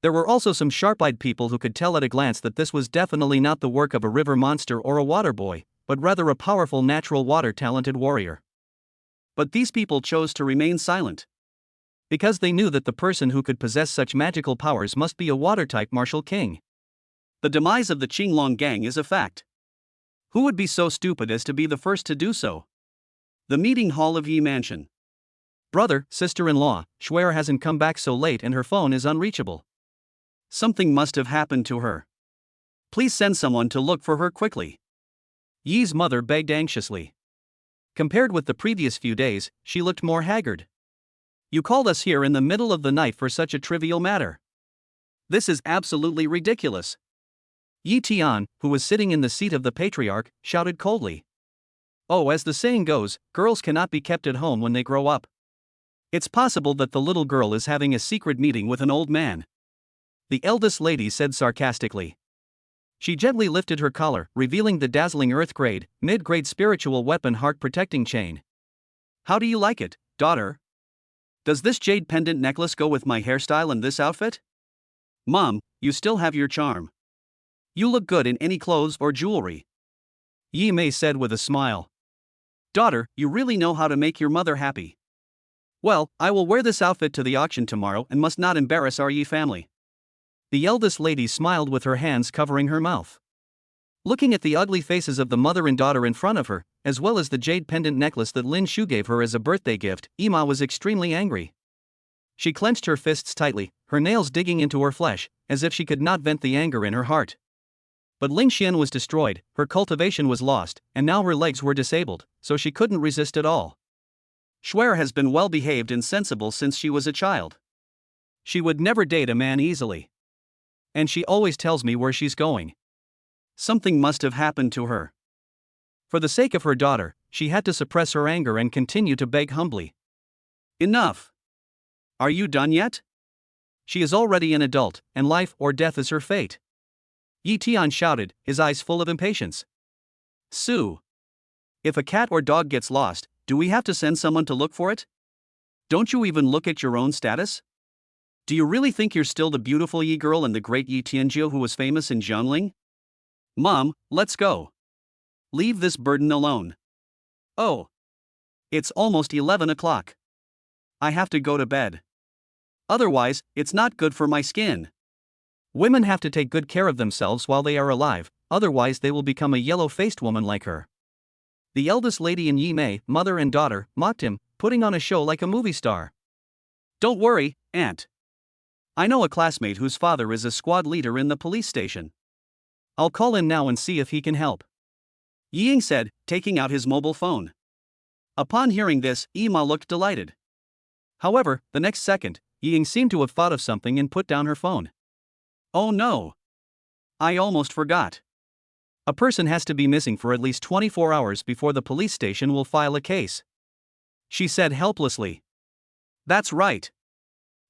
There were also some sharp-eyed people who could tell at a glance that this was definitely not the work of a river monster or a water boy, but rather a powerful natural water-talented warrior. But these people chose to remain silent. Because they knew that the person who could possess such magical powers must be a water-type martial king. The demise of the Qinglong gang is a fact. Who would be so stupid as to be the first to do so? The meeting hall of Yi Mansion. Brother, sister-in-law, Shuer hasn't come back so late and her phone is unreachable. Something must have happened to her. Please send someone to look for her quickly. Yi's mother begged anxiously. Compared with the previous few days, she looked more haggard. You called us here in the middle of the night for such a trivial matter. This is absolutely ridiculous. Yi Tian, who was sitting in the seat of the patriarch, shouted coldly. Oh, as the saying goes, girls cannot be kept at home when they grow up. It's possible that the little girl is having a secret meeting with an old man. The eldest lady said sarcastically. She gently lifted her collar, revealing the dazzling earth-grade, mid-grade spiritual weapon heart-protecting chain. How do you like it, daughter? Does this jade pendant necklace go with my hairstyle and this outfit? Mom, you still have your charm. You look good in any clothes or jewelry. Yi Mei said with a smile. Daughter, you really know how to make your mother happy. Well, I will wear this outfit to the auction tomorrow and must not embarrass our Yi family. The eldest lady smiled with her hands covering her mouth. Looking at the ugly faces of the mother and daughter in front of her, as well as the jade pendant necklace that Lin Shu gave her as a birthday gift, Ima was extremely angry. She clenched her fists tightly, her nails digging into her flesh, as if she could not vent the anger in her heart. But Ling Xian was destroyed, her cultivation was lost, and now her legs were disabled, so she couldn't resist at all. Shuer has been well-behaved and sensible since she was a child. She would never date a man easily. And she always tells me where she's going. Something must have happened to her. For the sake of her daughter, she had to suppress her anger and continue to beg humbly. Enough! Are you done yet? She is already an adult, and life or death is her fate. Yi Tian shouted, his eyes full of impatience. Sue! If a cat or dog gets lost, do we have to send someone to look for it? Don't you even look at your own status? Do you really think you're still the beautiful Yi girl and the great Yi Tianjiu who was famous in Jiangling? Mom, let's go. Leave this burden alone. Oh. It's almost 11 o'clock. I have to go to bed. Otherwise, it's not good for my skin. Women have to take good care of themselves while they are alive, otherwise they will become a yellow-faced woman like her. The eldest lady and Yi Mei, mother and daughter, mocked him, putting on a show like a movie star. Don't worry, Aunt. I know a classmate whose father is a squad leader in the police station. I'll call him now and see if he can help. Yi Ying said, taking out his mobile phone. Upon hearing this, Ima looked delighted. However, the next second, Yi Ying seemed to have thought of something and put down her phone. Oh no! I almost forgot. A person has to be missing for at least 24 hours before the police station will file a case. She said helplessly. That's right.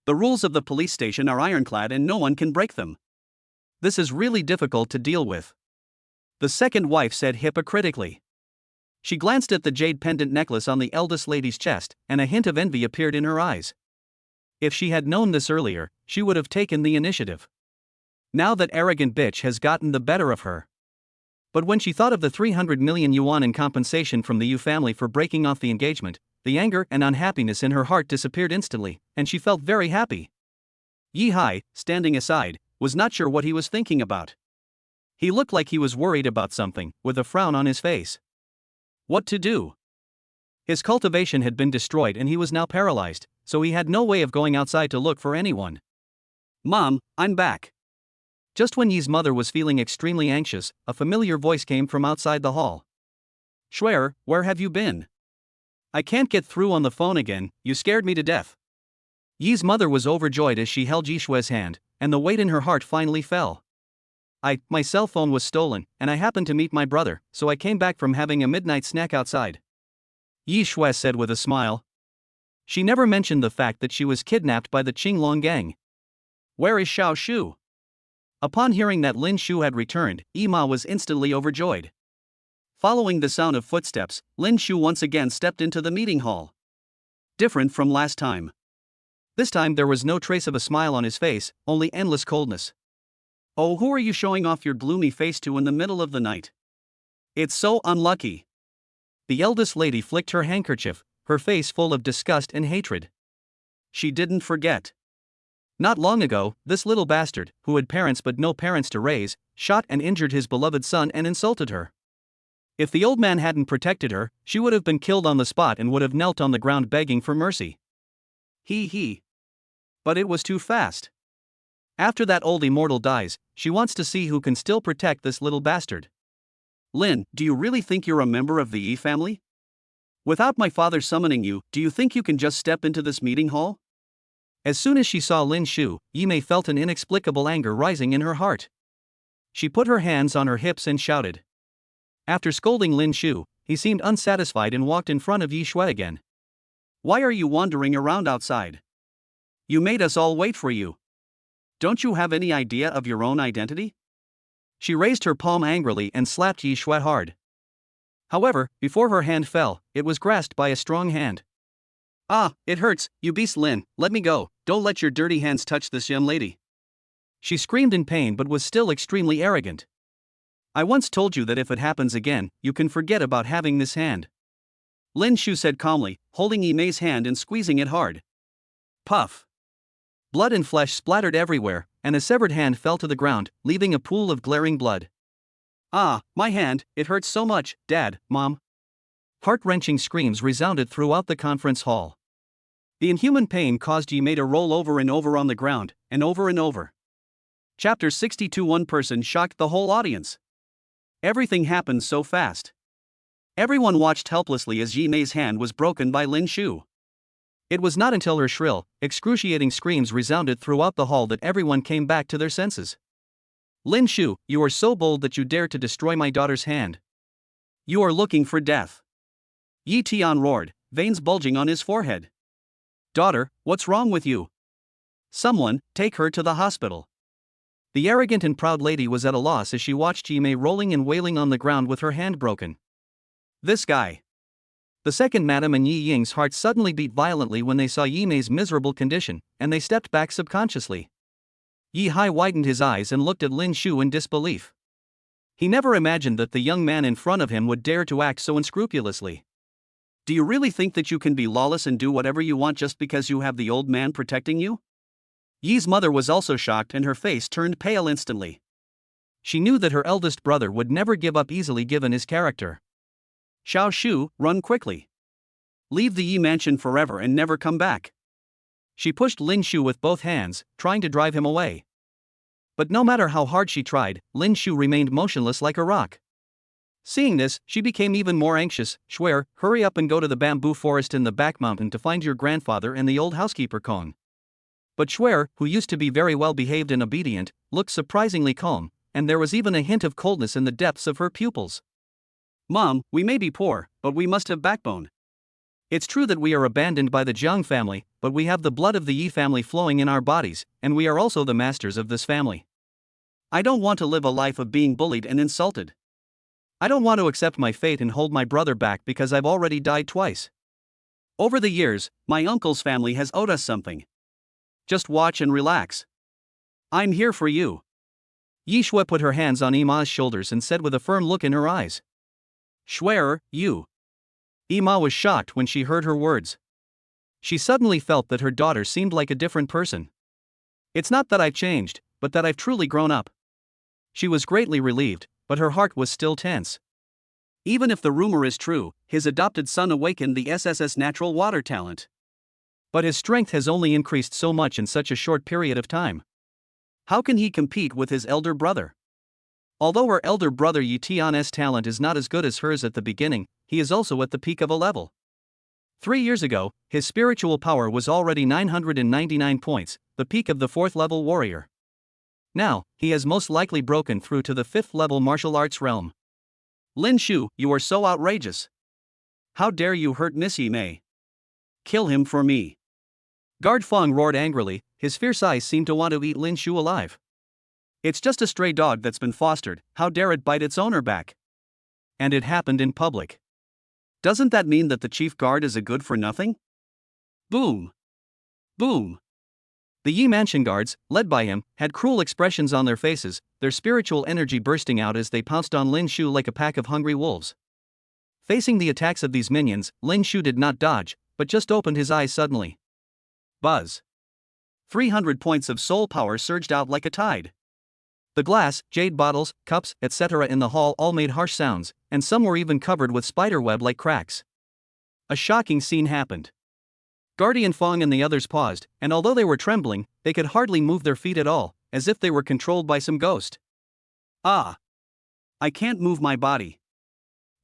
The rules of the police station are ironclad and no one can break them. This is really difficult to deal with. The second wife said hypocritically. She glanced at the jade pendant necklace on the eldest lady's chest, and a hint of envy appeared in her eyes. If she had known this earlier, she would have taken the initiative. Now that arrogant bitch has gotten the better of her. But when she thought of the 300 million yuan in compensation from the Yu family for breaking off the engagement, the anger and unhappiness in her heart disappeared instantly, and she felt very happy. Yi Hai, standing aside, was not sure what he was thinking about. He looked like he was worried about something, with a frown on his face. What to do? His cultivation had been destroyed and he was now paralyzed, so he had no way of going outside to look for anyone. Mom, I'm back. Just when Yi's mother was feeling extremely anxious, a familiar voice came from outside the hall. Shuer, where have you been? I can't get through on the phone again, you scared me to death. Yi's mother was overjoyed as she held Yi Shue's hand, and the weight in her heart finally fell. My cell phone was stolen, and I happened to meet my brother, so I came back from having a midnight snack outside. Yi Shue said with a smile. She never mentioned the fact that she was kidnapped by the Qinglong gang. Where is Xiao Shu? Upon hearing that Lin Shu had returned, Yi Ma was instantly overjoyed. Following the sound of footsteps, Lin Shu once again stepped into the meeting hall. Different from last time. This time there was no trace of a smile on his face, only endless coldness. Oh, who are you showing off your gloomy face to in the middle of the night? It's so unlucky. The eldest lady flicked her handkerchief, her face full of disgust and hatred. She didn't forget. Not long ago, this little bastard, who had parents but no parents to raise, shot and injured his beloved son and insulted her. If the old man hadn't protected her, she would have been killed on the spot and would have knelt on the ground begging for mercy. He. But it was too fast. After that old immortal dies, she wants to see who can still protect this little bastard. Lin, do you really think you're a member of the Yi family? Without my father summoning you, do you think you can just step into this meeting hall? As soon as she saw Lin Shu, Yi Mei felt an inexplicable anger rising in her heart. She put her hands on her hips and shouted. After scolding Lin Shu, he seemed unsatisfied and walked in front of Yi Shui again. Why are you wandering around outside? You made us all wait for you. Don't you have any idea of your own identity? She raised her palm angrily and slapped Yi Shui hard. However, before her hand fell, it was grasped by a strong hand. Ah, it hurts, you beast Lin, let me go, don't let your dirty hands touch this young lady. She screamed in pain but was still extremely arrogant. I once told you that if it happens again, you can forget about having this hand. Lin Shu said calmly, holding Yi Mei's hand and squeezing it hard. Puff. Blood and flesh splattered everywhere, and a severed hand fell to the ground, leaving a pool of glaring blood. Ah, my hand, it hurts so much, Dad, Mom. Heart-wrenching screams resounded throughout the conference hall. The inhuman pain caused Yi Mei to roll over and over on the ground, and over and over. Chapter 62. One person shocked the whole audience. Everything happened so fast. Everyone watched helplessly as Yi Mei's hand was broken by Lin Shu. It was not until her shrill, excruciating screams resounded throughout the hall that everyone came back to their senses. Lin Shu, you are so bold that you dare to destroy my daughter's hand. You are looking for death. Yi Tian roared, veins bulging on his forehead. Daughter, what's wrong with you? Someone, take her to the hospital. The arrogant and proud lady was at a loss as she watched Yi Mei rolling and wailing on the ground with her hand broken. This guy. The second madam and Yi Ying's hearts suddenly beat violently when they saw Yi Mei's miserable condition, and they stepped back subconsciously. Yi Hai widened his eyes and looked at Lin Shu in disbelief. He never imagined that the young man in front of him would dare to act so unscrupulously. Do you really think that you can be lawless and do whatever you want just because you have the old man protecting you? Yi's mother was also shocked and her face turned pale instantly. She knew that her eldest brother would never give up easily given his character. Xiao Shu, run quickly. Leave the Yi mansion forever and never come back. She pushed Lin Shu with both hands, trying to drive him away. But no matter how hard she tried, Lin Shu remained motionless like a rock. Seeing this, she became even more anxious. Shuer, hurry up and go to the bamboo forest in the back mountain to find your grandfather and the old housekeeper Kong. But Shuer, who used to be very well behaved and obedient, looked surprisingly calm, and there was even a hint of coldness in the depths of her pupils. Mom, we may be poor, but we must have backbone. It's true that we are abandoned by the Jiang family, but we have the blood of the Yi family flowing in our bodies, and we are also the masters of this family. I don't want to live a life of being bullied and insulted. I don't want to accept my fate and hold my brother back because I've already died twice. Over the years, my uncle's family has owed us something. Just watch and relax. I'm here for you. Yi Shui put her hands on Ima's shoulders and said with a firm look in her eyes. Swearer, you. Ima was shocked when she heard her words. She suddenly felt that her daughter seemed like a different person. It's not that I've changed, but that I've truly grown up. She was greatly relieved, but her heart was still tense. Even if the rumor is true, his adopted son awakened the SSS natural water talent. But his strength has only increased so much in such a short period of time. How can he compete with his elder brother? Although her elder brother Yi Tian's talent is not as good as hers at the beginning, he is also at the peak of a level. 3 years ago, his spiritual power was already 999 points, the peak of the 4th level warrior. Now, he has most likely broken through to the 5th level martial arts realm. Lin Shu, you are so outrageous. How dare you hurt Miss Yi Mei? Kill him for me. Guard Feng roared angrily, his fierce eyes seemed to want to eat Lin Shu alive. It's just a stray dog that's been fostered, how dare it bite its owner back? And it happened in public. Doesn't that mean that the chief guard is a good for nothing? Boom. Boom. The Yi Mansion guards, led by him, had cruel expressions on their faces, their spiritual energy bursting out as they pounced on Lin Shu like a pack of hungry wolves. Facing the attacks of these minions, Lin Shu did not dodge, but just opened his eyes suddenly. Buzz. 300 points of soul power surged out like a tide. The glass, jade bottles, cups, etc. in the hall all made harsh sounds, and some were even covered with spiderweb like cracks. A shocking scene happened. Guardian Feng and the others paused, and although they were trembling, they could hardly move their feet at all, as if they were controlled by some ghost. Ah! I can't move my body.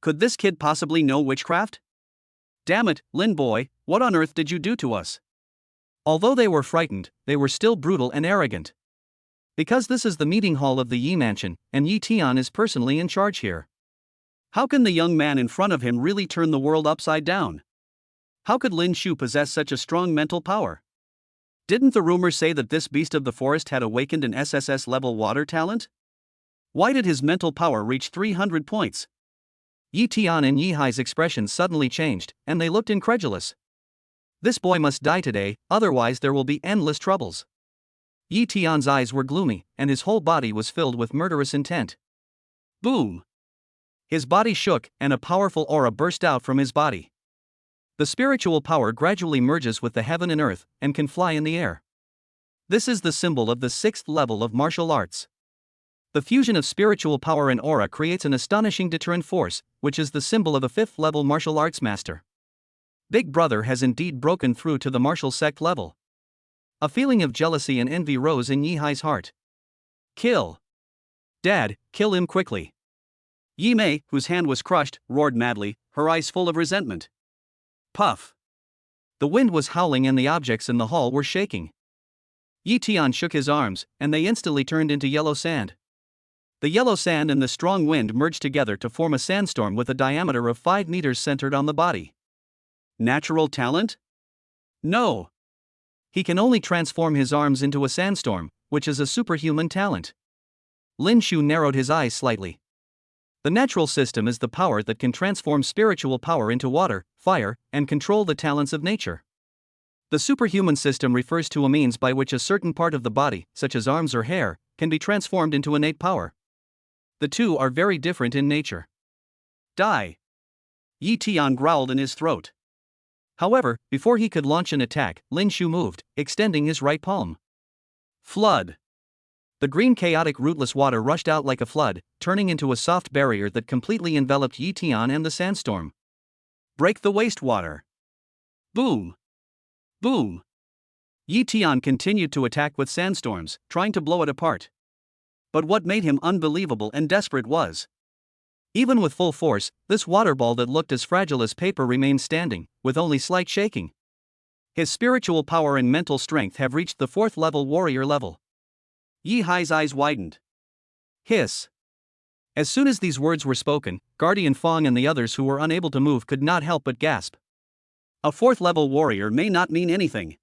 Could this kid possibly know witchcraft? Damn it, Lin boy, what on earth did you do to us? Although they were frightened, they were still brutal and arrogant. Because this is the meeting hall of the Yi Mansion, and Yi Tian is personally in charge here. How can the young man in front of him really turn the world upside down? How could Lin Shu possess such a strong mental power? Didn't the rumors say that this beast of the forest had awakened an SSS-level water talent? Why did his mental power reach 300 points? Yi Tian and Yi Hai's expressions suddenly changed, and they looked incredulous. This boy must die today, otherwise there will be endless troubles. Yi Tian's eyes were gloomy, and his whole body was filled with murderous intent. Boom! His body shook, and a powerful aura burst out from his body. The spiritual power gradually merges with the heaven and earth, and can fly in the air. This is the symbol of the 6th level of martial arts. The fusion of spiritual power and aura creates an astonishing deterrent force, which is the symbol of a 5th level martial arts master. Big Brother has indeed broken through to the martial sect level. A feeling of jealousy and envy rose in Yi Hai's heart. Kill! Dad, kill him quickly! Yi Mei, whose hand was crushed, roared madly, her eyes full of resentment. Puff! The wind was howling and the objects in the hall were shaking. Yi Tian shook his arms, and they instantly turned into yellow sand. The yellow sand and the strong wind merged together to form a sandstorm with a diameter of 5 meters centered on the body. Natural talent? No! He can only transform his arms into a sandstorm, which is a superhuman talent. Lin Shu narrowed his eyes slightly. The natural system is the power that can transform spiritual power into water, fire, and control the talents of nature. The superhuman system refers to a means by which a certain part of the body, such as arms or hair, can be transformed into innate power. The two are very different in nature. Die! Yi Tian growled in his throat. However, before he could launch an attack, Lin Shu moved, extending his right palm. Flood! The green chaotic rootless water rushed out like a flood, turning into a soft barrier that completely enveloped Yi Tian and the sandstorm. Break the wastewater! Boom! Boom! Yi Tian continued to attack with sandstorms, trying to blow it apart. But what made him unbelievable and desperate was, even with full force, this water ball that looked as fragile as paper remained standing, with only slight shaking. His spiritual power and mental strength have reached the 4th level warrior level. Yi Hai's eyes widened. Hiss. As soon as these words were spoken, Guardian Fong and the others who were unable to move could not help but gasp. A 4th level warrior may not mean anything.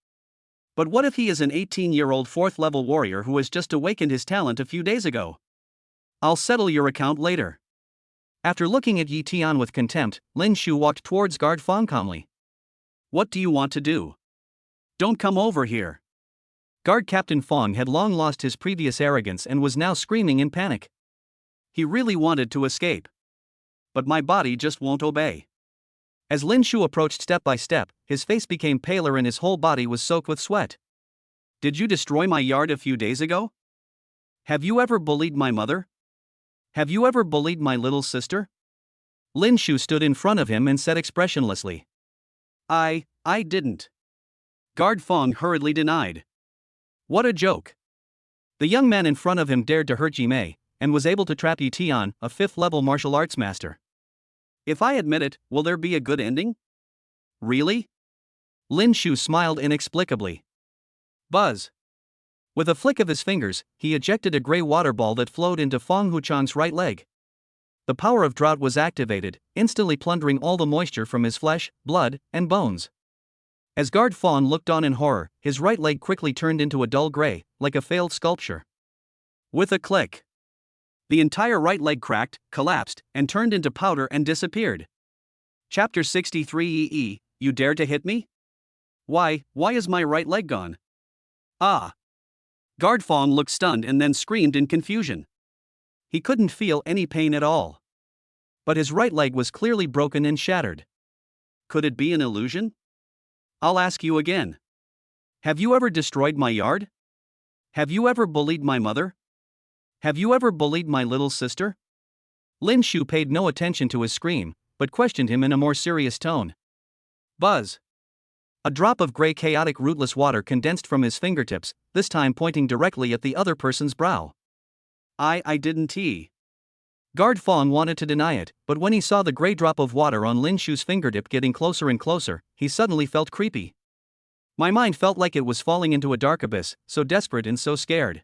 But what if he is an 18-year-old 4th level warrior who has just awakened his talent a few days ago? I'll settle your account later. After looking at Yi Tian with contempt, Lin Shu walked towards Guard Fong calmly. What do you want to do? Don't come over here. Guard Captain Fong had long lost his previous arrogance and was now screaming in panic. He really wanted to escape. But my body just won't obey. As Lin Shu approached step by step, his face became paler and his whole body was soaked with sweat. Did you destroy my yard a few days ago? Have you ever bullied my mother? Have you ever bullied my little sister? Lin Shu stood in front of him and said expressionlessly. I didn't. Guard Fong hurriedly denied. What a joke. The young man in front of him dared to hurt Ji Mei, and was able to trap Yi Tian, a 5th level martial arts master. If I admit it, will there be a good ending? Really? Lin Shu smiled inexplicably. Buzz. With a flick of his fingers, he ejected a gray water ball that flowed into Fong Huchang's right leg. The power of drought was activated, instantly plundering all the moisture from his flesh, blood, and bones. As Guard Fong looked on in horror, his right leg quickly turned into a dull gray, like a failed sculpture. With a click, the entire right leg cracked, collapsed, and turned into powder and disappeared. Chapter 63 EE, you dare to hit me? Why is my right leg gone? Ah! Guard Fong looked stunned and then screamed in confusion. He couldn't feel any pain at all. But his right leg was clearly broken and shattered. Could it be an illusion? I'll ask you again. Have you ever destroyed my yard? Have you ever bullied my mother? Have you ever bullied my little sister? Lin Shu paid no attention to his scream, but questioned him in a more serious tone. Buzz. A drop of gray chaotic rootless water condensed from his fingertips, this time pointing directly at the other person's brow. I didn't. Guard Fong wanted to deny it, but when he saw the gray drop of water on Lin Shu's fingertip getting closer and closer, he suddenly felt creepy. My mind felt like it was falling into a dark abyss, so desperate and so scared.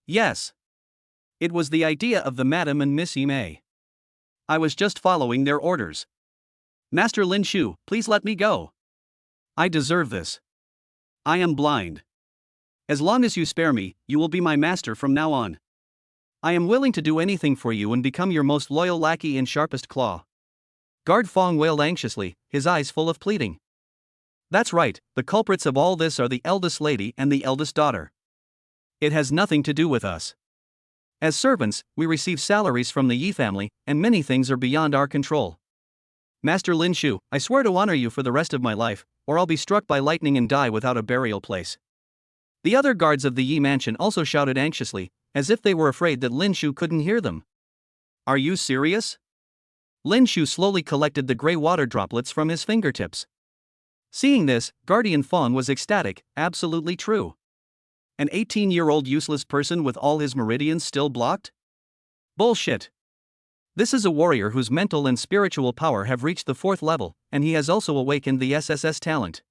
Yes. It was the idea of the Madam and Miss Yi Mei. I was just following their orders. Master Lin Shu, please let me go. I deserve this. I am blind. As long as you spare me, you will be my master from now on. I am willing to do anything for you and become your most loyal lackey and sharpest claw. Guard Fong wailed anxiously, his eyes full of pleading. That's right, the culprits of all this are the eldest lady and the eldest daughter. It has nothing to do with us. As servants, we receive salaries from the Yi family, and many things are beyond our control. Master Lin Shu, I swear to honor you for the rest of my life, or I'll be struck by lightning and die without a burial place. The other guards of the Yi mansion also shouted anxiously, as if they were afraid that Lin Shu couldn't hear them. Are you serious? Lin Shu slowly collected the gray water droplets from his fingertips. Seeing this, Guardian Fong was ecstatic, absolutely true. An 18-year-old useless person with all his meridians still blocked? Bullshit. This is a warrior whose mental and spiritual power have reached the 4th level, and he has also awakened the SSS talent.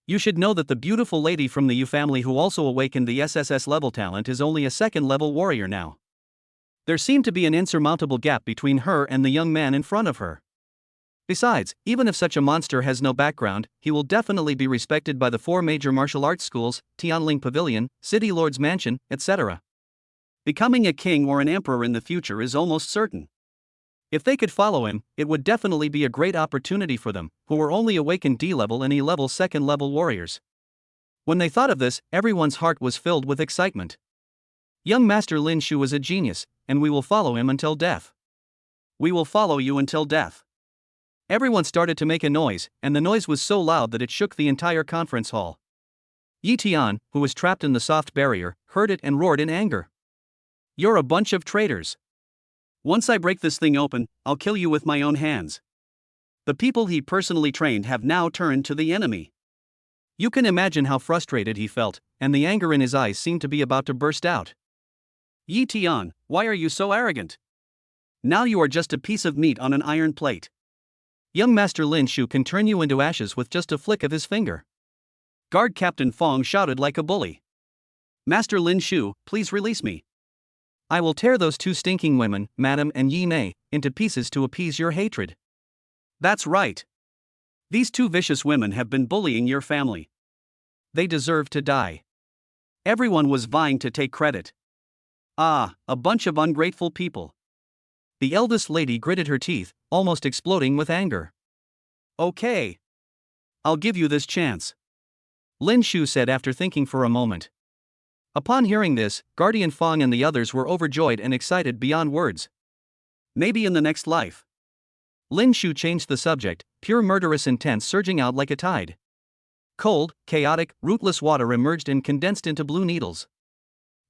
You should know that the beautiful lady from the Yu family who also awakened the SSS-level talent is only a 2nd level warrior now. There seemed to be an insurmountable gap between her and the young man in front of her. Besides, even if such a monster has no background, he will definitely be respected by the 4 major martial arts schools, Tianling Pavilion, City Lord's Mansion, etc. Becoming a king or an emperor in the future is almost certain. If they could follow him, it would definitely be a great opportunity for them, who were only awakened D-level and E-level 2nd level warriors. When they thought of this, everyone's heart was filled with excitement. Young Master Lin Shu is a genius, and we will follow him until death. We will follow you until death. Everyone started to make a noise, and the noise was so loud that it shook the entire conference hall. Yi Tian, who was trapped in the soft barrier, heard it and roared in anger. You're a bunch of traitors. Once I break this thing open, I'll kill you with my own hands. The people he personally trained have now turned to the enemy. You can imagine how frustrated he felt, and the anger in his eyes seemed to be about to burst out. Yi Tian, why are you so arrogant? Now you are just a piece of meat on an iron plate. Young Master Lin Shu can turn you into ashes with just a flick of his finger. Guard Captain Fong shouted like a bully. Master Lin Shu, please release me. I will tear those two stinking women, Madam and Yi Nei, into pieces to appease your hatred. That's right. These two vicious women have been bullying your family. They deserve to die. Everyone was vying to take credit. Ah, a bunch of ungrateful people. The eldest lady gritted her teeth, almost exploding with anger. Okay. I'll give you this chance, Lin Shu said after thinking for a moment. Upon hearing this, Guardian Fong and the others were overjoyed and excited beyond words. Maybe in the next life. Lin Shu changed the subject, pure murderous intent surging out like a tide. Cold, chaotic, rootless water emerged and condensed into blue needles.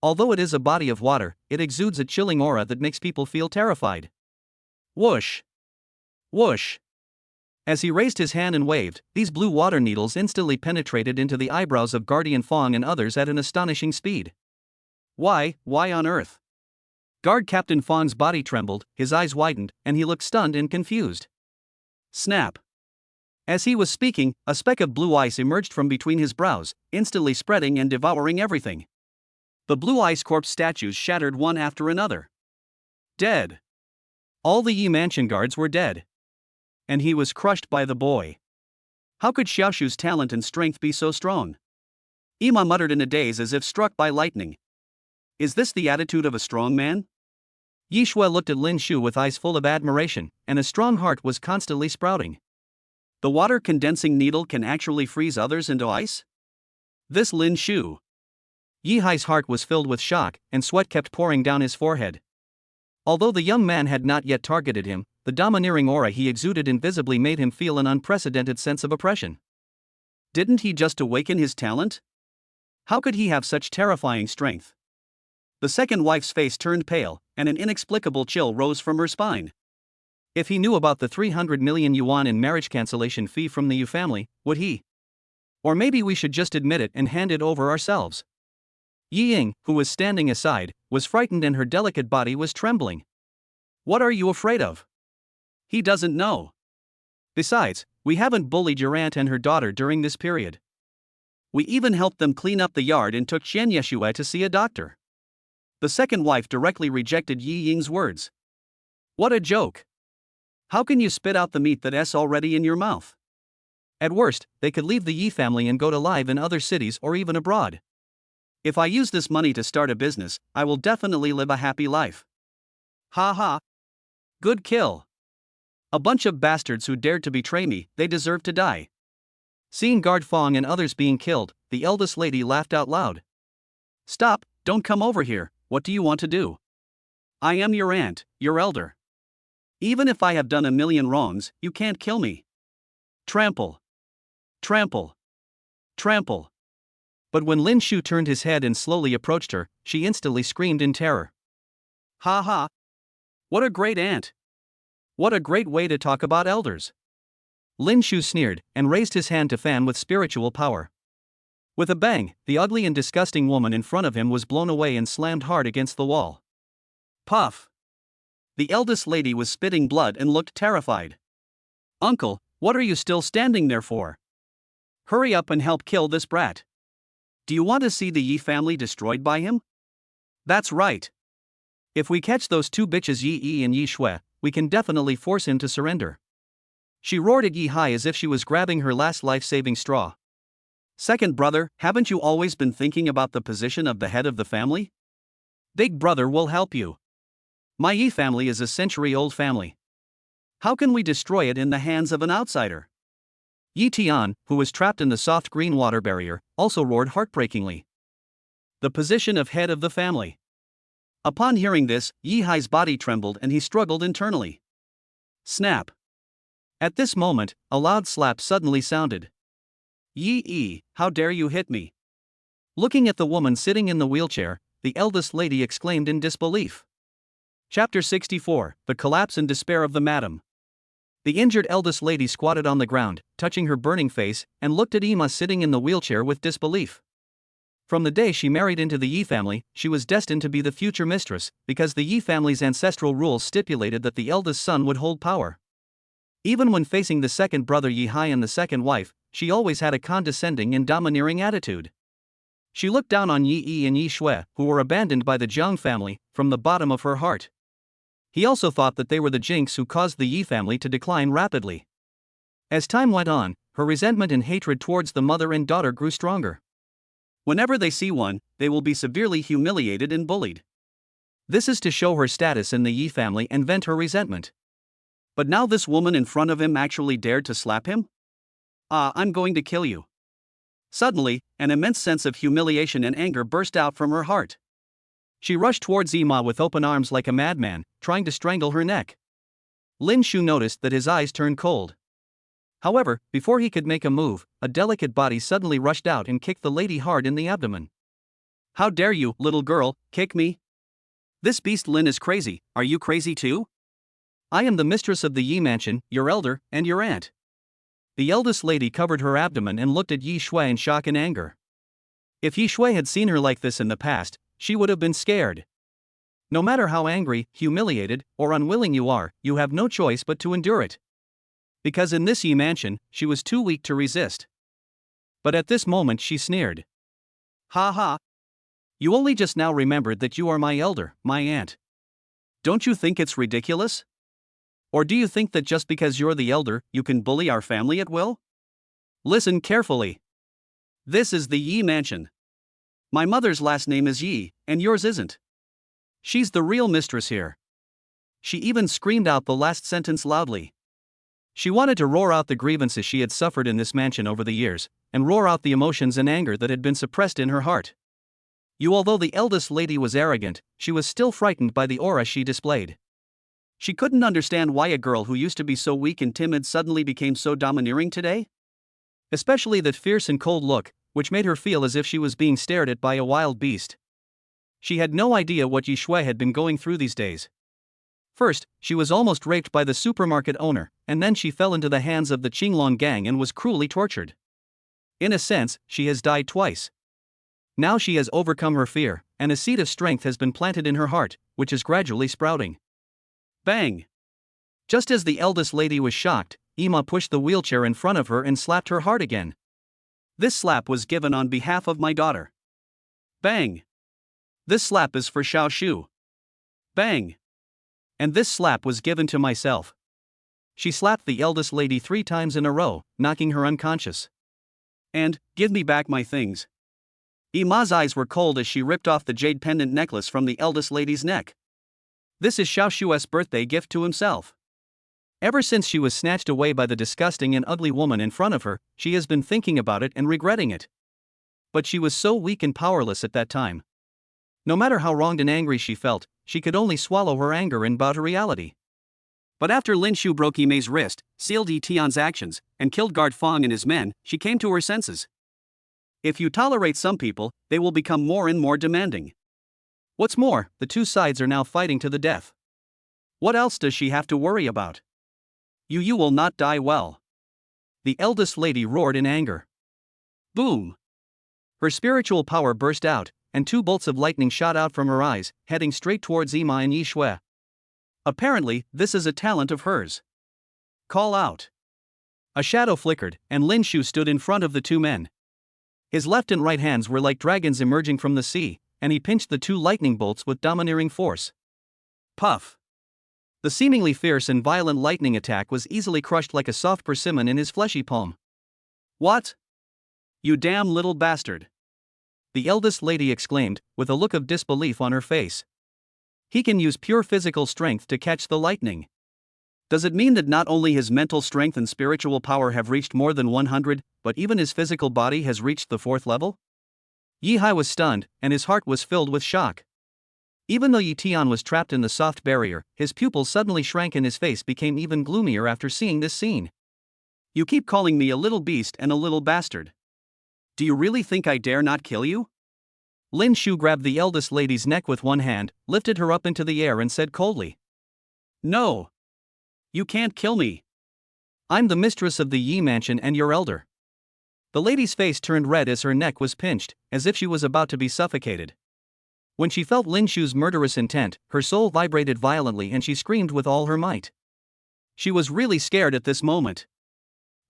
Although it is a body of water, it exudes a chilling aura that makes people feel terrified. Whoosh! Whoosh! As he raised his hand and waved, these blue water needles instantly penetrated into the eyebrows of Guardian Fong and others at an astonishing speed. Why on earth? Guard Captain Fong's body trembled, his eyes widened, and he looked stunned and confused. Snap! As he was speaking, a speck of blue ice emerged from between his brows, instantly spreading and devouring everything. The blue ice corpse statues shattered one after another. Dead. All the Yi Mansion guards were dead. And he was crushed by the boy. How could Xiaoshu's talent and strength be so strong? Ima muttered in a daze as if struck by lightning. Is this the attitude of a strong man? Yi Shui looked at Lin Shu with eyes full of admiration, and a strong heart was constantly sprouting. The water condensing needle can actually freeze others into ice? This Lin Shu. Yi Hai's heart was filled with shock, and sweat kept pouring down his forehead. Although the young man had not yet targeted him, the domineering aura he exuded invisibly made him feel an unprecedented sense of oppression. Didn't he just awaken his talent? How could he have such terrifying strength? The second wife's face turned pale, and an inexplicable chill rose from her spine. If he knew about the 300 million yuan in marriage cancellation fee from the Yu family, would he? Or maybe we should just admit it and hand it over ourselves. Yi Ying, who was standing aside, was frightened and her delicate body was trembling. What are you afraid of? He doesn't know. Besides, we haven't bullied your aunt and her daughter during this period. We even helped them clean up the yard and took Xian Yeshue to see a doctor. The second wife directly rejected Yi Ying's words. What a joke. How can you spit out the meat that's already in your mouth? At worst, they could leave the Yi family and go to live in other cities or even abroad. If I use this money to start a business, I will definitely live a happy life. Ha ha. Good kill. A bunch of bastards who dared to betray me, they deserve to die. Seeing Guard Fong and others being killed, the eldest lady laughed out loud. Stop, don't come over here, what do you want to do? I am your aunt, your elder. Even if I have done a million wrongs, you can't kill me. Trample. Trample. Trample. But when Lin Shu turned his head and slowly approached her, she instantly screamed in terror. Ha ha. What a great aunt. What a great way to talk about elders. Lin Shu sneered, and raised his hand to fan with spiritual power. With a bang, the ugly and disgusting woman in front of him was blown away and slammed hard against the wall. Puff. The eldest lady was spitting blood and looked terrified. Uncle, what are you still standing there for? Hurry up and help kill this brat. Do you want to see the Yi family destroyed by him? That's right. If we catch those two bitches Yi Yi and Yi Shui, we can definitely force him to surrender. She roared at Yi Hai as if she was grabbing her last life-saving straw. Second brother, haven't you always been thinking about the position of the head of the family? Big brother will help you. My Yi family is a century-old family. How can we destroy it in the hands of an outsider? Yi Tian, who was trapped in the soft green water barrier, also roared heartbreakingly. The position of head of the family. Upon hearing this, Yi Hai's body trembled and he struggled internally. Snap. At this moment, a loud slap suddenly sounded. Yi Yi, how dare you hit me? Looking at the woman sitting in the wheelchair, the eldest lady exclaimed in disbelief. Chapter 64, The Collapse and Despair of the Madam. The injured eldest lady squatted on the ground, touching her burning face, and looked at Ima sitting in the wheelchair with disbelief. From the day she married into the Yi family, she was destined to be the future mistress, because the Yi family's ancestral rules stipulated that the eldest son would hold power. Even when facing the second brother Yi Hai and the second wife, she always had a condescending and domineering attitude. She looked down on Yi Yi and Yi Shui, who were abandoned by the Jiang family, from the bottom of her heart. He also thought that they were the jinx who caused the Yi family to decline rapidly. As time went on, her resentment and hatred towards the mother and daughter grew stronger. Whenever they see one, they will be severely humiliated and bullied. This is to show her status in the Yi family and vent her resentment. But now this woman in front of him actually dared to slap him? I'm going to kill you. Suddenly, an immense sense of humiliation and anger burst out from her heart. She rushed towards Ima with open arms like a madman, trying to strangle her neck. Lin Shu noticed that his eyes turned cold. However, before he could make a move, a delicate body suddenly rushed out and kicked the lady hard in the abdomen. How dare you, little girl, kick me? This beast Lin is crazy, are you crazy too? I am the mistress of the Yi mansion, your elder, and your aunt. The eldest lady covered her abdomen and looked at Yi Shui in shock and anger. If Yi Shui had seen her like this in the past, she would have been scared. No matter how angry, humiliated, or unwilling you are, you have no choice but to endure it. Because in this Yi mansion, she was too weak to resist. But at this moment she sneered. Ha ha! You only just now remembered that you are my elder, my aunt. Don't you think it's ridiculous? Or do you think that just because you're the elder, you can bully our family at will? Listen carefully. This is the Yi mansion. My mother's last name is Yi, and yours isn't. She's the real mistress here. She even screamed out the last sentence loudly. She wanted to roar out the grievances she had suffered in this mansion over the years, and roar out the emotions and anger that had been suppressed in her heart. Although the eldest lady was arrogant, she was still frightened by the aura she displayed. She couldn't understand why a girl who used to be so weak and timid suddenly became so domineering today. Especially that fierce and cold look, which made her feel as if she was being stared at by a wild beast. She had no idea what Yi Shui had been going through these days. First, she was almost raped by the supermarket owner, and then she fell into the hands of the Qinglong gang and was cruelly tortured. In a sense, she has died twice. Now she has overcome her fear, and a seed of strength has been planted in her heart, which is gradually sprouting. Bang! Just as the eldest lady was shocked, Ima pushed the wheelchair in front of her and slapped her hard again. This slap was given on behalf of my daughter. Bang! This slap is for Xiao Shu. Bang! And this slap was given to myself. She slapped the eldest lady 3 times in a row, knocking her unconscious. And, give me back my things. Ima's eyes were cold as she ripped off the jade pendant necklace from the eldest lady's neck. This is Xiao Shu's birthday gift to himself. Ever since she was snatched away by the disgusting and ugly woman in front of her, she has been thinking about it and regretting it. But she was so weak and powerless at that time. No matter how wronged and angry she felt, she could only swallow her anger and bow to reality. But after Lin Shu broke Yime's wrist, sealed Yi Tian's actions, and killed Guard Fong and his men, she came to her senses. If you tolerate some people, they will become more and more demanding. What's more, the two sides are now fighting to the death. What else does she have to worry about? You will not die well. The eldest lady roared in anger. Boom! Her spiritual power burst out, and 2 bolts of lightning shot out from her eyes, heading straight towards Ima and Yi Shui. Apparently, this is a talent of hers. Call out. A shadow flickered, and Lin Shu stood in front of the 2 men. His left and right hands were like dragons emerging from the sea, and he pinched the 2 lightning bolts with domineering force. Puff! The seemingly fierce and violent lightning attack was easily crushed like a soft persimmon in his fleshy palm. What? You damn little bastard! The eldest lady exclaimed, with a look of disbelief on her face. He can use pure physical strength to catch the lightning. Does it mean that not only his mental strength and spiritual power have reached more than 100, but even his physical body has reached the 4th level? Yi Hai was stunned, and his heart was filled with shock. Even though Yi Tian was trapped in the soft barrier, his pupils suddenly shrank and his face became even gloomier after seeing this scene. You keep calling me a little beast and a little bastard. Do you really think I dare not kill you? Lin Shu grabbed the eldest lady's neck with one hand, lifted her up into the air and said coldly. No. You can't kill me. I'm the mistress of the Yi mansion and your elder. The lady's face turned red as her neck was pinched, as if she was about to be suffocated. When she felt Lin Shu's murderous intent, her soul vibrated violently and she screamed with all her might. She was really scared at this moment.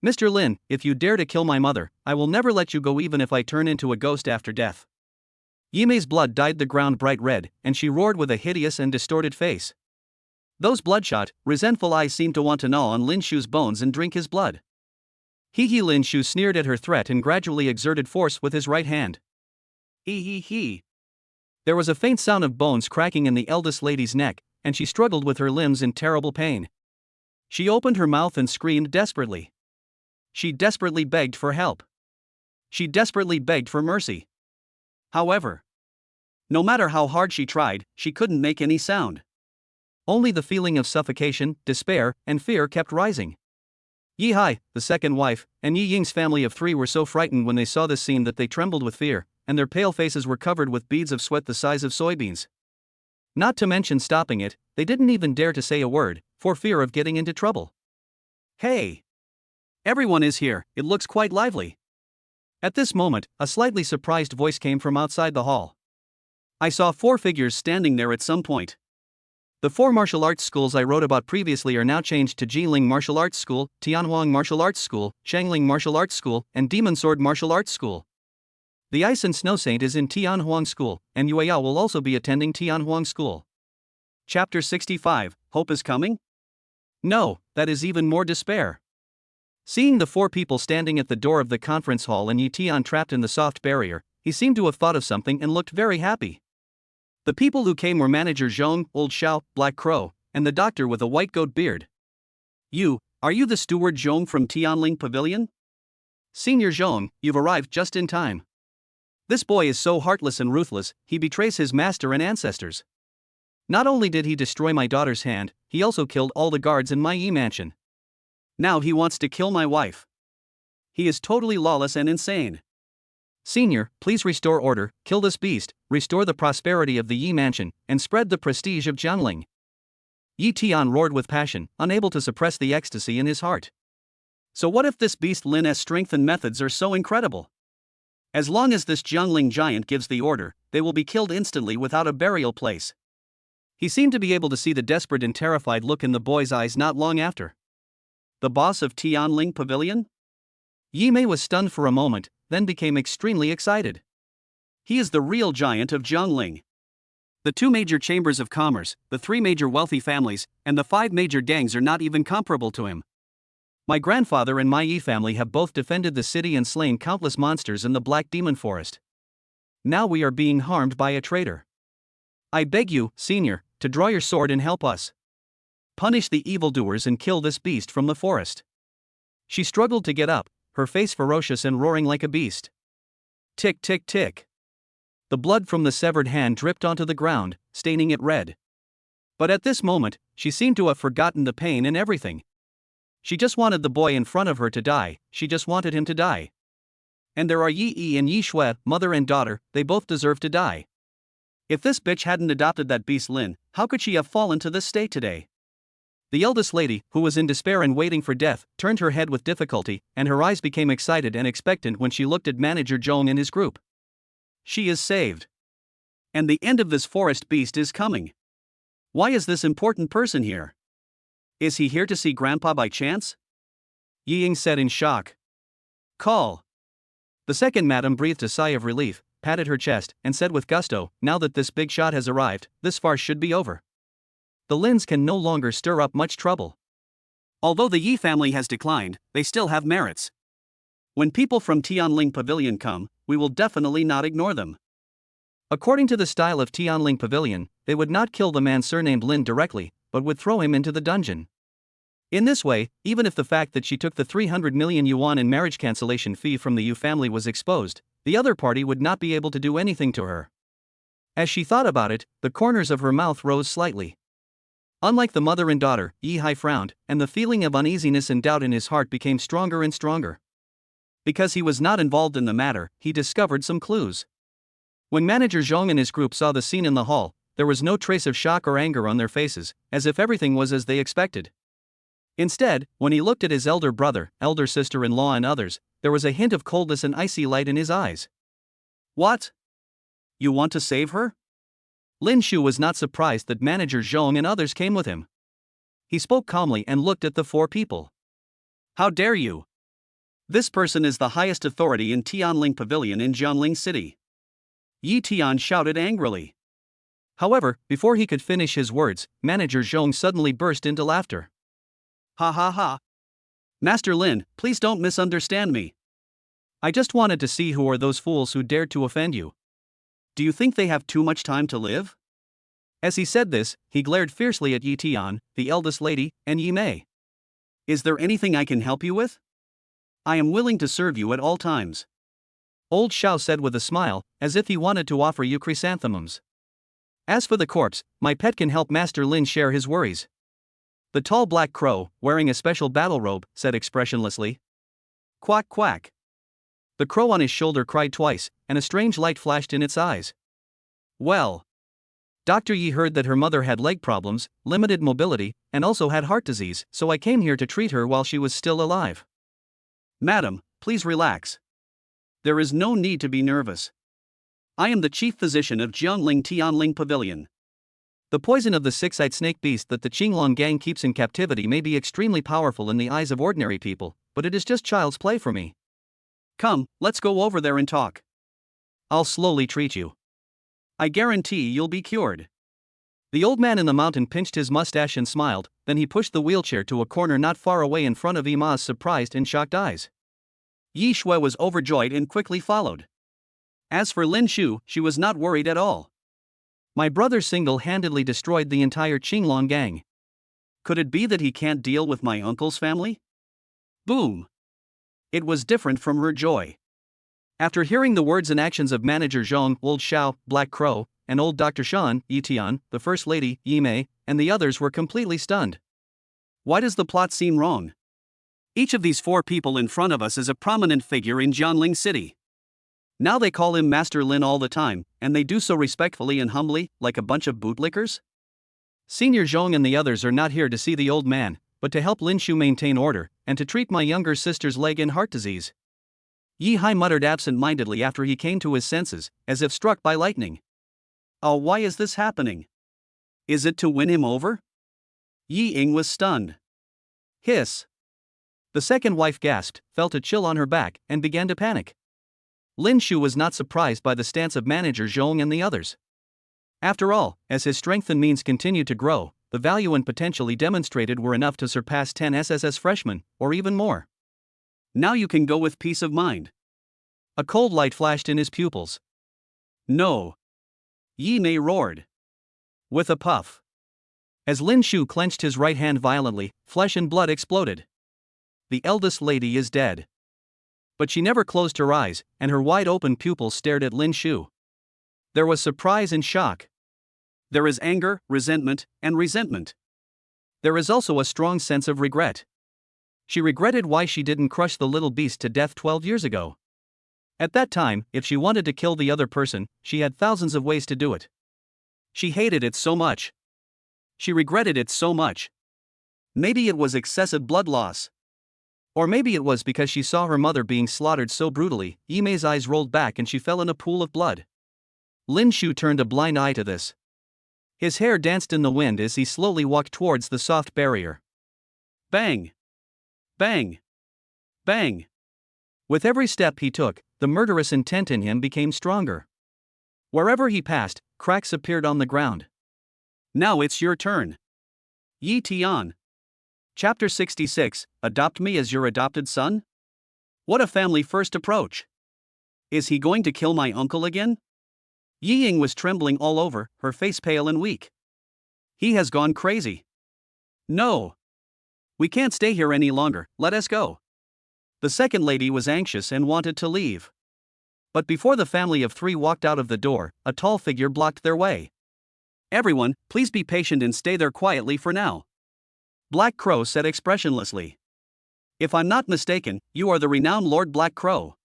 Mr. Lin, if you dare to kill my mother, I will never let you go even if I turn into a ghost after death. Yimei's blood dyed the ground bright red, and she roared with a hideous and distorted face. Those bloodshot, resentful eyes seemed to want to gnaw on Lin Shu's bones and drink his blood. Lin Shu sneered at her threat and gradually exerted force with his right hand. He. There was a faint sound of bones cracking in the eldest lady's neck, and she struggled with her limbs in terrible pain. She opened her mouth and screamed desperately. She desperately begged for help. She desperately begged for mercy. However, no matter how hard she tried, she couldn't make any sound. Only the feeling of suffocation, despair, and fear kept rising. Yi Hai, the second wife, and Yi Ying's family of 3 were so frightened when they saw this scene that they trembled with fear, and their pale faces were covered with beads of sweat the size of soybeans. Not to mention stopping it, they didn't even dare to say a word, for fear of getting into trouble. Hey! Everyone is here, it looks quite lively. At this moment, a slightly surprised voice came from outside the hall. I saw 4 figures standing there at some point. The 4 martial arts schools I wrote about previously are now changed to Jiling Martial Arts School, Tianhuang Martial Arts School, Shangling Martial Arts School, and Demon Sword Martial Arts School. The Ice and Snow Saint is in Tianhuang School, and Yueyao will also be attending Tianhuang School. Chapter 65, Hope is Coming? No, that is even more despair. Seeing the 4 people standing at the door of the conference hall and Yi Tian trapped in the soft barrier, he seemed to have thought of something and looked very happy. The people who came were Manager Zhong, Old Xiao, Black Crow, and the doctor with a white goat beard. Are you the steward Zhong from Tianling Pavilion? Senior Zhong, you've arrived just in time. This boy is so heartless and ruthless, he betrays his master and ancestors. Not only did he destroy my daughter's hand, he also killed all the guards in my Yi mansion. Now he wants to kill my wife. He is totally lawless and insane. Senior, please restore order, kill this beast, restore the prosperity of the Yi mansion, and spread the prestige of Jiangling. Yi Tian roared with passion, unable to suppress the ecstasy in his heart. So what if this beast Lin's strength and methods are so incredible? As long as this Jiangling giant gives the order, they will be killed instantly without a burial place. He seemed to be able to see the desperate and terrified look in the boy's eyes not long after. The boss of Tianling Pavilion? Yi Mei was stunned for a moment, then became extremely excited. He is the real giant of Jiangling. The 2 major chambers of commerce, the 3 major wealthy families, and the 5 major gangs are not even comparable to him. My grandfather and my Yi family have both defended the city and slain countless monsters in the Black Demon Forest. Now we are being harmed by a traitor. I beg you, Senior, to draw your sword and help us. Punish the evildoers and kill this beast from the forest. She struggled to get up, her face ferocious and roaring like a beast. Tick tick tick. The blood from the severed hand dripped onto the ground, staining it red. But at this moment, she seemed to have forgotten the pain and everything. She just wanted the boy in front of her to die, she just wanted him to die. And there are Yi Yi and Yi Shui, mother and daughter, they both deserve to die. If this bitch hadn't adopted that beast Lin, how could she have fallen to this state today? The eldest lady, who was in despair and waiting for death, turned her head with difficulty, and her eyes became excited and expectant when she looked at Manager Zhong and his group. She is saved. And the end of this forest beast is coming. Why is this important person here? Is he here to see Grandpa by chance? Yi Ying said in shock. Call. The second madam breathed a sigh of relief, patted her chest, and said with gusto, now that this big shot has arrived, this farce should be over. The Lins can no longer stir up much trouble. Although the Yi family has declined, they still have merits. When people from Tianling Pavilion come, we will definitely not ignore them. According to the style of Tianling Pavilion, they would not kill the man surnamed Lin directly, but would throw him into the dungeon. In this way, even if the fact that she took the 300 million yuan in marriage cancellation fee from the Yu family was exposed, the other party would not be able to do anything to her. As she thought about it, the corners of her mouth rose slightly. Unlike the mother and daughter, Yi Hai frowned, and the feeling of uneasiness and doubt in his heart became stronger and stronger. Because he was not involved in the matter, he discovered some clues. When Manager Zhong and his group saw the scene in the hall, there was no trace of shock or anger on their faces, as if everything was as they expected. Instead, when he looked at his elder brother, elder sister-in-law and others, there was a hint of coldness and icy light in his eyes. What? You want to save her? Lin Shu was not surprised that Manager Zhong and others came with him. He spoke calmly and looked at the 4 people. How dare you? This person is the highest authority in Tianling Pavilion in Jiangling City. Yi Tian shouted angrily. However, before he could finish his words, Manager Zhong suddenly burst into laughter. Ha ha ha. Master Lin, please don't misunderstand me. I just wanted to see who are those fools who dared to offend you. Do you think they have too much time to live? As he said this, he glared fiercely at Yi Tian, the eldest lady, and Yi Mei. Is there anything I can help you with? I am willing to serve you at all times. Old Xiao said with a smile, as if he wanted to offer you chrysanthemums. As for the corpse, my pet can help Master Lin share his worries. The tall black crow, wearing a special battle robe, said expressionlessly. Quack quack. The crow on his shoulder cried twice, and a strange light flashed in its eyes. Well. Dr. Yi heard that her mother had leg problems, limited mobility, and also had heart disease, so I came here to treat her while she was still alive. Madam, please relax. There is no need to be nervous. I am the chief physician of Jiangling Tianling Pavilion. The poison of the six-eyed snake beast that the Qinglong gang keeps in captivity may be extremely powerful in the eyes of ordinary people, but it is just child's play for me. Come, let's go over there and talk. I'll slowly treat you. I guarantee you'll be cured. The old man in the mountain pinched his mustache and smiled, then he pushed the wheelchair to a corner not far away in front of Ima's surprised and shocked eyes. Yi Shui was overjoyed and quickly followed. As for Lin Shu, she was not worried at all. My brother single-handedly destroyed the entire Qinglong gang. Could it be that he can't deal with my uncle's family? Boom! It was different from her joy. After hearing the words and actions of Manager Zhong, Old Xiao, Black Crow, and old Dr. Shan, Yi Tian, the First Lady, Yi Mei, and the others were completely stunned. Why does the plot seem wrong? Each of these four people in front of us is a prominent figure in Jiangling City. Now they call him Master Lin all the time, and they do so respectfully and humbly, like a bunch of bootlickers? Senior Zhong and the others are not here to see the old man, but to help Lin Shu maintain order, and to treat my younger sister's leg and heart disease. Yi Hai muttered absent-mindedly after he came to his senses, as if struck by lightning. Oh, why is this happening? Is it to win him over? Yi Ying was stunned. Hiss. The second wife gasped, felt a chill on her back, and began to panic. Lin Shu was not surprised by the stance of Manager Zhong and the others. After all, as his strength and means continued to grow, the value and potential he demonstrated were enough to surpass 10 SSS freshmen, or even more. Now you can go with peace of mind. A cold light flashed in his pupils. No. Yi Mei roared. With a puff. As Lin Shu clenched his right hand violently, flesh and blood exploded. The eldest lady is dead. But she never closed her eyes, and her wide-open pupils stared at Lin Shu. There was surprise and shock. There is anger, resentment, and resentment. There is also a strong sense of regret. She regretted why she didn't crush the little beast to death 12 years ago. At that time, if she wanted to kill the other person, she had thousands of ways to do it. She hated it so much. She regretted it so much. Maybe it was excessive blood loss. Or maybe it was because she saw her mother being slaughtered so brutally. Yi Mei's eyes rolled back and she fell in a pool of blood. Lin Shu turned a blind eye to this. His hair danced in the wind as he slowly walked towards the soft barrier. Bang! Bang! Bang! With every step he took, the murderous intent in him became stronger. Wherever he passed, cracks appeared on the ground. Now it's your turn. Yi Tian. Chapter 66, Adopt Me as Your Adopted Son? What a family first approach. Is he going to kill my uncle again? Yi Ying was trembling all over, her face pale and weak. He has gone crazy. No. We can't stay here any longer, let us go. The second lady was anxious and wanted to leave. But before the family of three walked out of the door, a tall figure blocked their way. Everyone, please be patient and stay there quietly for now. Black Crow said expressionlessly. If I'm not mistaken, you are the renowned Lord Black Crow.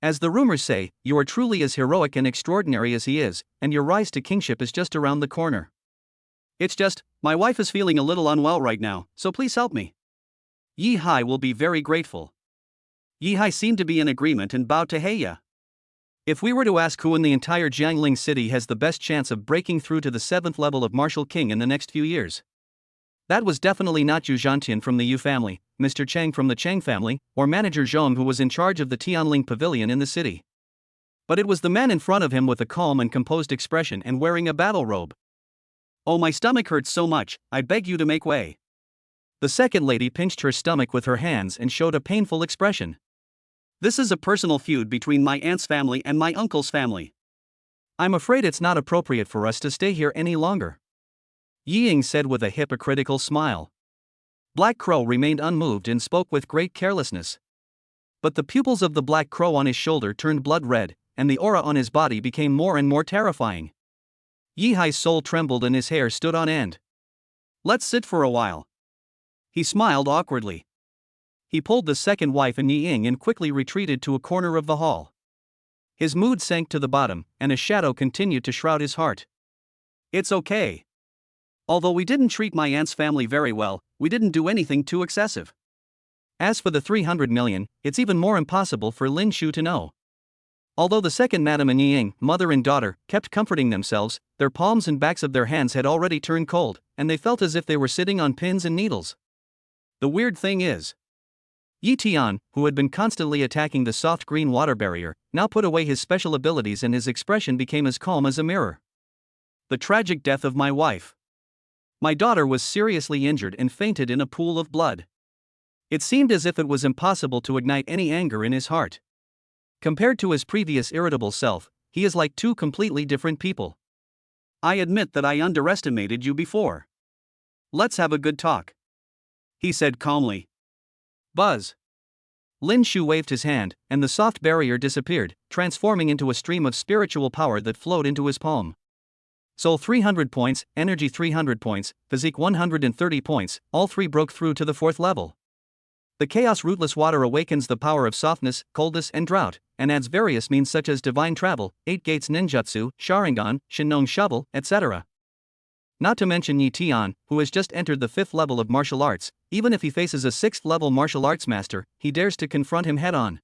As the rumors say, you are truly as heroic and extraordinary as he is, and your rise to kingship is just around the corner. It's just, my wife is feeling a little unwell right now, so please help me. Yi Hai will be very grateful. Yi Hai seemed to be in agreement and bowed to Heya. If we were to ask who in the entire Jiangling city has the best chance of breaking through to the 7th level of Martial King in the next few years, that was definitely not Yu Zhantian from the Yu family, Mr. Cheng from the Cheng family, or Manager Zhong who was in charge of the Tianling Pavilion in the city. But it was the man in front of him with a calm and composed expression and wearing a battle robe. "Oh, my stomach hurts so much, I beg you to make way." The second lady pinched her stomach with her hands and showed a painful expression. "This is a personal feud between my aunt's family and my uncle's family. I'm afraid it's not appropriate for us to stay here any longer," Yi Ying said with a hypocritical smile. Black Crow remained unmoved and spoke with great carelessness. But the pupils of the Black Crow on his shoulder turned blood red, and the aura on his body became more and more terrifying. Yi Hai's soul trembled and his hair stood on end. "Let's sit for a while." He smiled awkwardly. He pulled the second wife and Yi Ying and quickly retreated to a corner of the hall. His mood sank to the bottom, and a shadow continued to shroud his heart. "It's okay. Although we didn't treat my aunt's family very well, we didn't do anything too excessive. As for the 300 million, it's even more impossible for Lin Shu to know." Although the second Madame and Yi Ying, mother and daughter, kept comforting themselves, their palms and backs of their hands had already turned cold, and they felt as if they were sitting on pins and needles. The weird thing is, Yi Tian, who had been constantly attacking the soft green water barrier, now put away his special abilities and his expression became as calm as a mirror. "The tragic death of my wife. My daughter was seriously injured and fainted in a pool of blood." It seemed as if it was impossible to ignite any anger in his heart. Compared to his previous irritable self, he is like two completely different people. "I admit that I underestimated you before. Let's have a good talk," he said calmly. Buzz. Lin Shu waved his hand, and the soft barrier disappeared, transforming into a stream of spiritual power that flowed into his palm. Soul 300 points, energy 300 points, physique 130 points, all three broke through to the 4th level. The chaos rootless water awakens the power of softness, coldness and drought, and adds various means such as divine travel, 8 gates ninjutsu, Sharingan, Shinong shovel, etc. Not to mention Yi Tian, who has just entered the 5th level of martial arts. Even if he faces a 6th level martial arts master, he dares to confront him head on.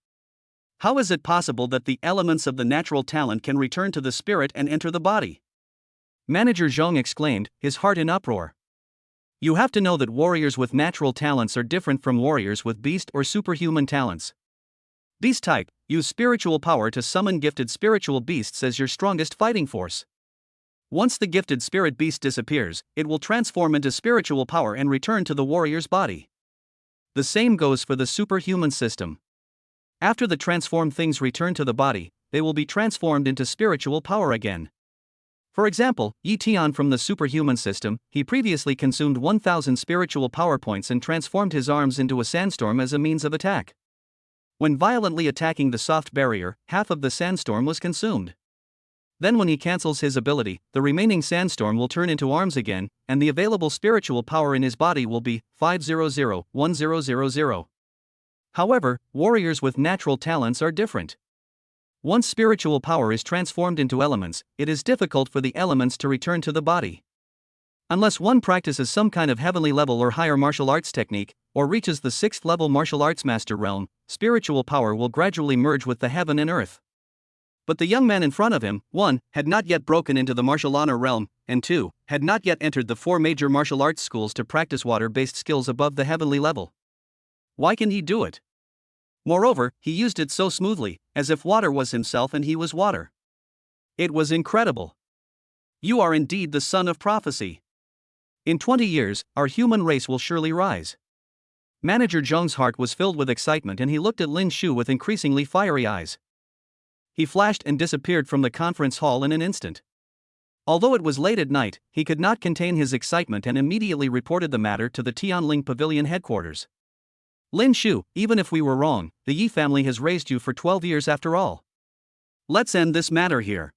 How is it possible that the elements of the natural talent can return to the spirit and enter the body? Manager Zhong exclaimed, his heart in uproar. You have to know that warriors with natural talents are different from warriors with beast or superhuman talents. Beast type, use spiritual power to summon gifted spiritual beasts as your strongest fighting force. Once the gifted spirit beast disappears, it will transform into spiritual power and return to the warrior's body. The same goes for the superhuman system. After the transformed things return to the body, they will be transformed into spiritual power again. For example, Yi Tian from the superhuman system, he previously consumed 1,000 spiritual power points and transformed his arms into a sandstorm as a means of attack. When violently attacking the soft barrier, half of the sandstorm was consumed. Then when he cancels his ability, the remaining sandstorm will turn into arms again, and the available spiritual power in his body will be 500-1000. However, warriors with natural talents are different. Once spiritual power is transformed into elements, it is difficult for the elements to return to the body. Unless one practices some kind of heavenly level or higher martial arts technique, or reaches the 6th level martial arts master realm, spiritual power will gradually merge with the heaven and earth. But the young man in front of him, 1, had not yet broken into the martial honor realm, and 2, had not yet entered the 4 major martial arts schools to practice water-based skills above the heavenly level. Why can he do it? Moreover, he used it so smoothly, as if water was himself and he was water. It was incredible. You are indeed the son of prophecy. In 20 years, our human race will surely rise. Manager Zhong's heart was filled with excitement and he looked at Lin Shu with increasingly fiery eyes. He flashed and disappeared from the conference hall in an instant. Although it was late at night, he could not contain his excitement and immediately reported the matter to the Tianling Pavilion headquarters. Lin Shu, even if we were wrong, the Yi family has raised you for 12 years after all. Let's end this matter here.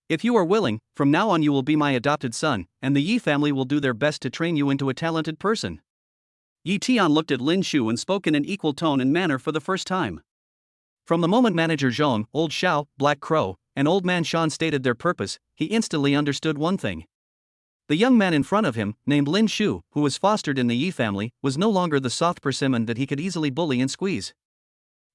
If you are willing, from now on you will be my adopted son, and the Yi family will do their best to train you into a talented person. Yi Tian looked at Lin Shu and spoke in an equal tone and manner for the first time. From the moment Manager Zhong, Old Xiao, Black Crow, and Old Man Shan stated their purpose, he instantly understood one thing. The young man in front of him, named Lin Shu, who was fostered in the Yi family, was no longer the soft persimmon that he could easily bully and squeeze.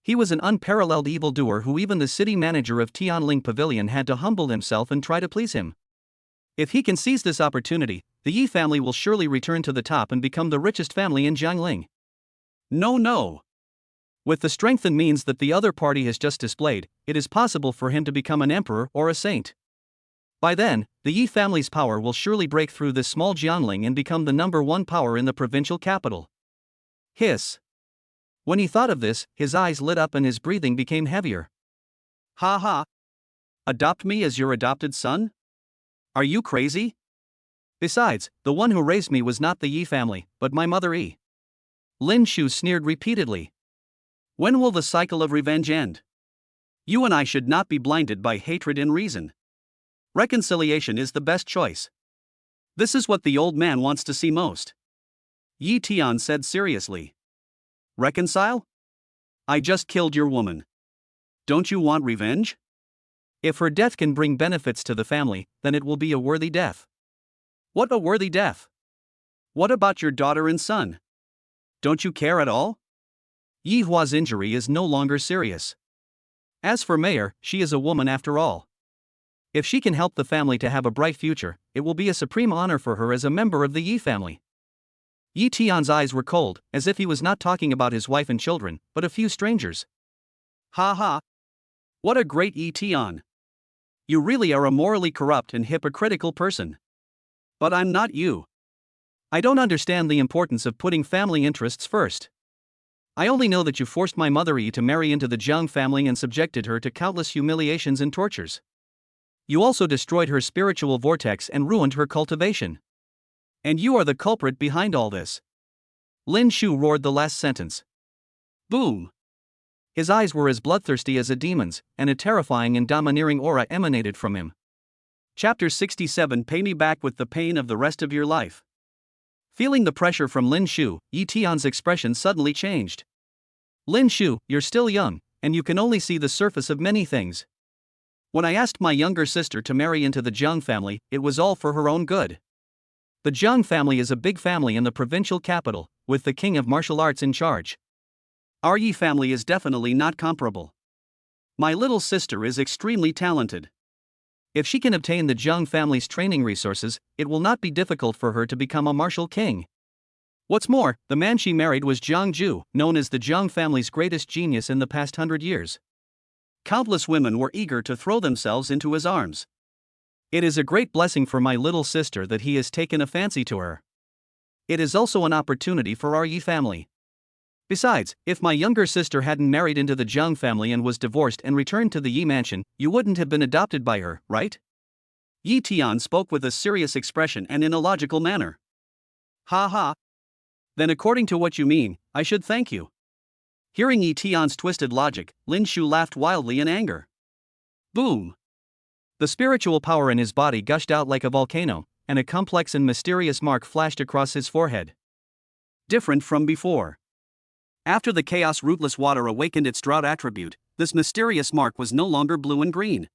He was an unparalleled evildoer who even the city manager of Tianling Pavilion had to humble himself and try to please him. If he can seize this opportunity, the Yi family will surely return to the top and become the richest family in Jiangling. No. With the strength and means that the other party has just displayed, it is possible for him to become an emperor or a saint. By then, the Yi family's power will surely break through this small Jiangling and become the #1 power in the provincial capital. Hiss. When he thought of this, his eyes lit up and his breathing became heavier. Ha ha. Adopt me as your adopted son? Are you crazy? Besides, the one who raised me was not the Yi family, but my mother Yi. Lin Shu sneered repeatedly. When will the cycle of revenge end? You and I should not be blinded by hatred and reason. Reconciliation is the best choice. This is what the old man wants to see most. Yi Tian said seriously. Reconcile? I just killed your woman. Don't you want revenge? If her death can bring benefits to the family, then it will be a worthy death. What a worthy death! What about your daughter and son? Don't you care at all? Yi Hua's injury is no longer serious. As for Mayor, she is a woman after all. If she can help the family to have a bright future, it will be a supreme honor for her as a member of the Yi family. Yi Tian's eyes were cold, as if he was not talking about his wife and children, but a few strangers. Ha ha! What a great Yi Tian! You really are a morally corrupt and hypocritical person. But I'm not you. I don't understand the importance of putting family interests first. I only know that you forced my mother Yi to marry into the Jiang family and subjected her to countless humiliations and tortures. You also destroyed her spiritual vortex and ruined her cultivation. And you are the culprit behind all this. Lin Shu roared the last sentence. Boom! His eyes were as bloodthirsty as a demon's, and a terrifying and domineering aura emanated from him. Chapter 67. Pay me back with the pain of the rest of your life. Feeling the pressure from Lin Shu, Yi Tian's expression suddenly changed. Lin Shu, you're still young, and you can only see the surface of many things. When I asked my younger sister to marry into the Jiang family, it was all for her own good. The Jiang family is a big family in the provincial capital, with the king of martial arts in charge. Our Yi family is definitely not comparable. My little sister is extremely talented. If she can obtain the Jiang family's training resources, it will not be difficult for her to become a martial king. What's more, the man she married was Jiang Ju, known as the Jiang family's greatest genius in the past 100 years. Countless women were eager to throw themselves into his arms. It is a great blessing for my little sister that he has taken a fancy to her. It is also an opportunity for our Yi family. Besides, if my younger sister hadn't married into the Jiang family and was divorced and returned to the Yi mansion, you wouldn't have been adopted by her, right? Yi Tian spoke with a serious expression and in a logical manner. Ha ha. Then according to what you mean, I should thank you. Hearing Yi Tian's twisted logic, Lin Shu laughed wildly in anger. Boom! The spiritual power in his body gushed out like a volcano, and a complex and mysterious mark flashed across his forehead. Different from before. After the chaos rootless water awakened its drought attribute, this mysterious mark was no longer blue and green.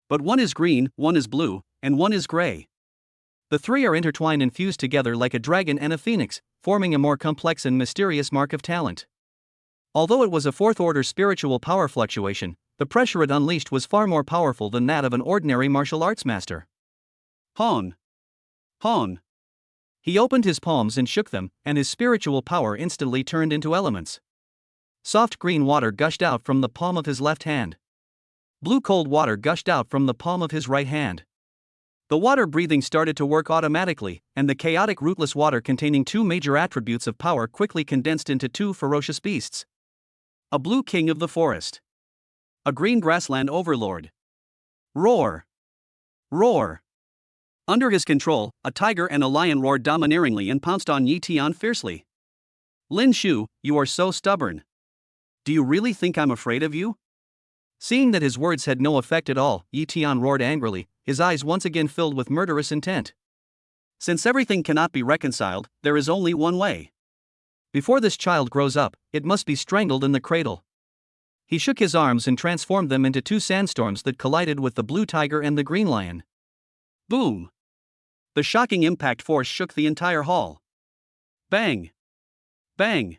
But one is green, one is blue, and one is gray. The three are intertwined and fused together like a dragon and a phoenix, forming a more complex and mysterious mark of talent. Although it was a fourth-order spiritual power fluctuation, the pressure it unleashed was far more powerful than that of an ordinary martial arts master. Hon! Hon! He opened his palms and shook them, and his spiritual power instantly turned into elements. Soft green water gushed out from the palm of his left hand. Blue cold water gushed out from the palm of his right hand. The water breathing started to work automatically, and the chaotic rootless water containing two major attributes of power quickly condensed into two ferocious beasts. A blue king of the forest. A green grassland overlord. Roar! Roar! Under his control, a tiger and a lion roared domineeringly and pounced on Yi Tian fiercely. Lin Shu, you are so stubborn. Do you really think I'm afraid of you? Seeing that his words had no effect at all, Yi Tian roared angrily, his eyes once again filled with murderous intent. Since everything cannot be reconciled, there is only one way. Before this child grows up, it must be strangled in the cradle. He shook his arms and transformed them into two sandstorms that collided with the blue tiger and the green lion. Boom! The shocking impact force shook the entire hall. Bang! Bang!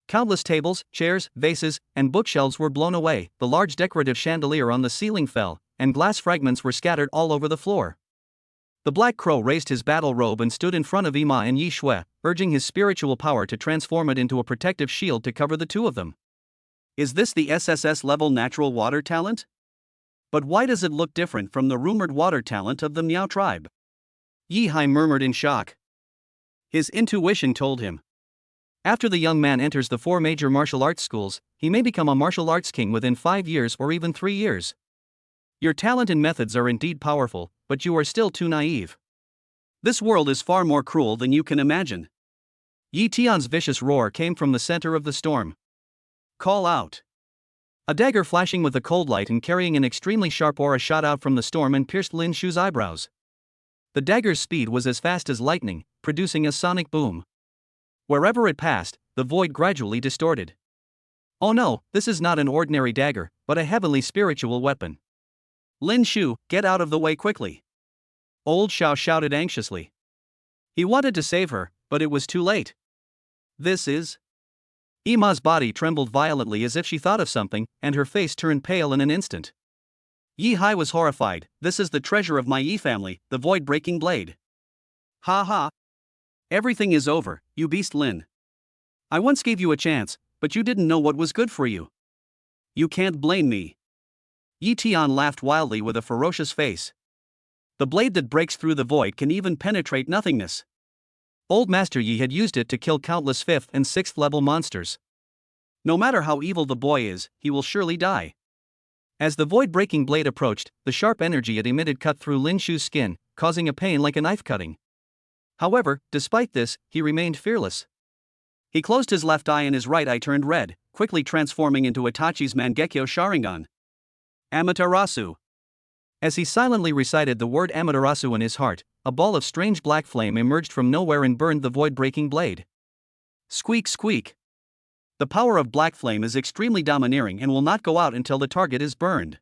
Countless tables, chairs, vases, and bookshelves were blown away, the large decorative chandelier on the ceiling fell, and glass fragments were scattered all over the floor. The Black Crow raised his battle robe and stood in front of Ima and Yi Shui, urging his spiritual power to transform it into a protective shield to cover the two of them. Is this the SSS-level natural water talent? But why does it look different from the rumored water talent of the Miao tribe? Yi Hai murmured in shock. His intuition told him. After the young man enters the 4 major martial arts schools, he may become a martial arts king within 5 years or even 3 years. Your talent and methods are indeed powerful, but you are still too naive. This world is far more cruel than you can imagine. Yi Tian's vicious roar came from the center of the storm. Call out. A dagger flashing with a cold light and carrying an extremely sharp aura shot out from the storm and pierced Lin Shu's eyebrows. The dagger's speed was as fast as lightning, producing a sonic boom. Wherever it passed, the void gradually distorted. Oh no, this is not an ordinary dagger, but a heavenly spiritual weapon. Lin Shu, get out of the way quickly. Old Xiao shouted anxiously. He wanted to save her, but it was too late. This is... Ima's body trembled violently as if she thought of something, and her face turned pale in an instant. Yi Hai was horrified. This is the treasure of my Yi family, the void-breaking blade. Ha ha. Everything is over, you beast Lin. I once gave you a chance, but you didn't know what was good for you. You can't blame me. Yi Tian laughed wildly with a ferocious face. The blade that breaks through the void can even penetrate nothingness. Old Master Yi had used it to kill countless 5th and 6th level monsters. No matter how evil the boy is, he will surely die. As the void-breaking blade approached, the sharp energy it emitted cut through Lin Shu's skin, causing a pain like a knife cutting. However, despite this, he remained fearless. He closed his left eye and his right eye turned red, quickly transforming into Itachi's Mangekyo Sharingan. Amaterasu. As he silently recited the word Amaterasu in his heart, a ball of strange black flame emerged from nowhere and burned the void-breaking blade. Squeak squeak. The power of black flame is extremely domineering and will not go out until the target is burned.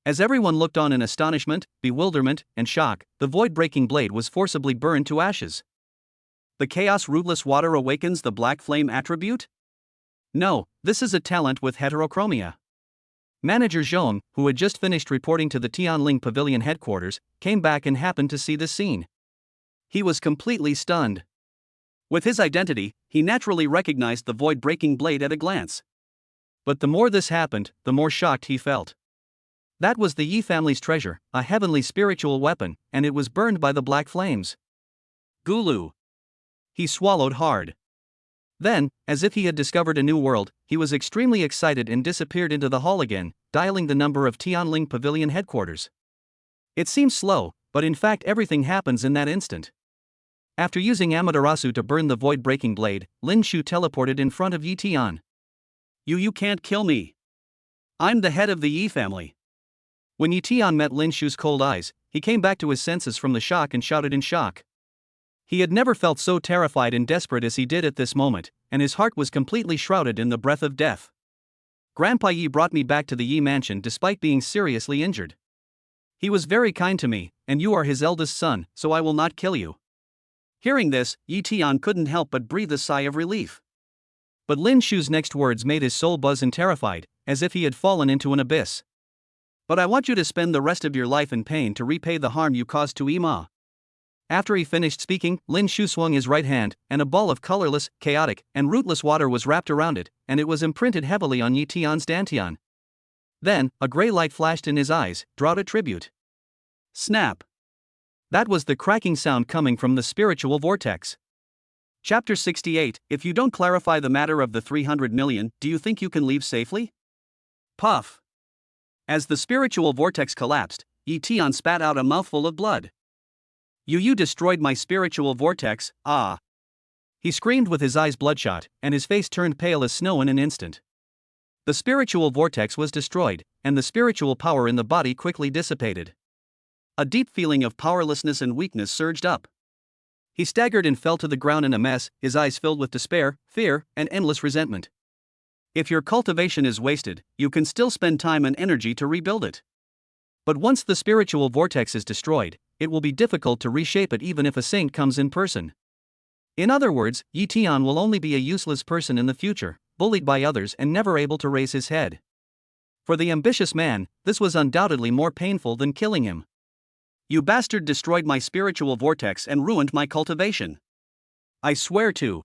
As everyone looked on in astonishment, bewilderment, and shock, the void-breaking blade was forcibly burned to ashes. The chaos rootless water awakens the black flame attribute? No, this is a talent with heterochromia. Manager Zhong, who had just finished reporting to the Tianling Pavilion headquarters, came back and happened to see this scene. He was completely stunned. With his identity, he naturally recognized the void-breaking blade at a glance. But the more this happened, the more shocked he felt. That was the Yi family's treasure, a heavenly spiritual weapon, and it was burned by the black flames. Gulu. He swallowed hard. Then, as if he had discovered a new world, he was extremely excited and disappeared into the hall again, dialing the number of Tianling Pavilion headquarters. It seems slow, but in fact everything happens in that instant. After using Amaterasu to burn the void-breaking blade, Lin Shu teleported in front of Yi Tian. You can't kill me. I'm the head of the Yi family. When Yi Tian met Lin Shu's cold eyes, he came back to his senses from the shock and shouted in shock. He had never felt so terrified and desperate as he did at this moment, and his heart was completely shrouded in the breath of death. Grandpa Yi brought me back to the Yi mansion despite being seriously injured. He was very kind to me, and you are his eldest son, so I will not kill you. Hearing this, Yi Tian couldn't help but breathe a sigh of relief. But Lin Shu's next words made his soul buzz and terrified, as if he had fallen into an abyss. But I want you to spend the rest of your life in pain to repay the harm you caused to Ima. After he finished speaking, Lin Shu swung his right hand, and a ball of colorless, chaotic, and rootless water was wrapped around it, and it was imprinted heavily on Yi Tian's dantian. Then, a gray light flashed in his eyes, drawed a tribute. Snap. That was the cracking sound coming from the spiritual vortex. Chapter 68, If you don't clarify the matter of the 300 million, do you think you can leave safely? Puff. As the spiritual vortex collapsed, Yi Tian spat out a mouthful of blood. You destroyed my spiritual vortex, ah! He screamed with his eyes bloodshot, and his face turned pale as snow in an instant. The spiritual vortex was destroyed, and the spiritual power in the body quickly dissipated. A deep feeling of powerlessness and weakness surged up. He staggered and fell to the ground in a mess, his eyes filled with despair, fear, and endless resentment. If your cultivation is wasted, you can still spend time and energy to rebuild it. But once the spiritual vortex is destroyed, it will be difficult to reshape it even if a saint comes in person. In other words, Yi Tian will only be a useless person in the future, bullied by others and never able to raise his head. For the ambitious man, this was undoubtedly more painful than killing him. You bastard destroyed my spiritual vortex and ruined my cultivation. I swear to.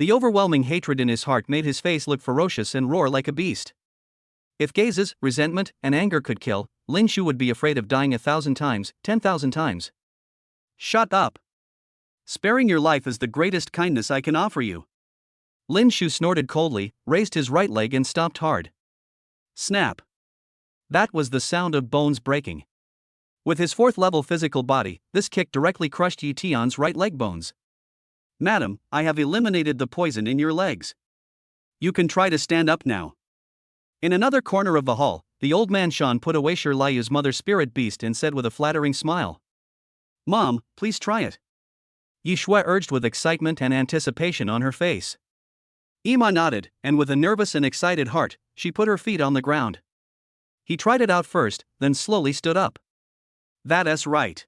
The overwhelming hatred in his heart made his face look ferocious and roar like a beast. If gazes, resentment, and anger could kill, Lin Shu would be afraid of dying 1,000 times, 10,000 times. Shut up. Sparing your life is the greatest kindness I can offer you. Lin Shu snorted coldly, raised his right leg and stomped hard. Snap. That was the sound of bones breaking. With his 4th-level physical body, this kick directly crushed Yi Tian's right leg bones. Madam, I have eliminated the poison in your legs. You can try to stand up now. In another corner of the hall, the old man Shan put away Shi Liu's mother spirit beast and said with a flattering smile, Mom, please try it. Yi Shui urged with excitement and anticipation on her face. Ima nodded, and with a nervous and excited heart, she put her feet on the ground. He tried it out first, then slowly stood up. That's right.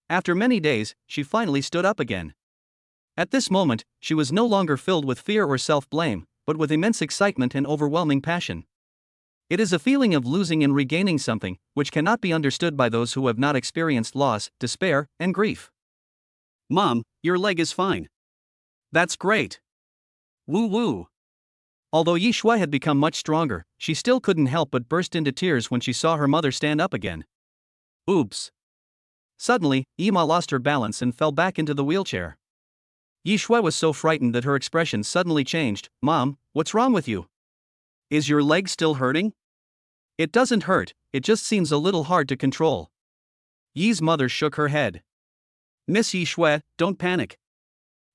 After many days, she finally stood up again. At this moment, she was no longer filled with fear or self-blame, but with immense excitement and overwhelming passion. It is a feeling of losing and regaining something, which cannot be understood by those who have not experienced loss, despair, and grief. Mom, your leg is fine. That's great. Woo woo. Although Yi Shui had become much stronger, she still couldn't help but burst into tears when she saw her mother stand up again. Oops. Suddenly, Ima lost her balance and fell back into the wheelchair. Yi Shui was so frightened that her expression suddenly changed. Mom, what's wrong with you? Is your leg still hurting? It doesn't hurt, it just seems a little hard to control. Yi's mother shook her head. Miss Yi Shui, don't panic.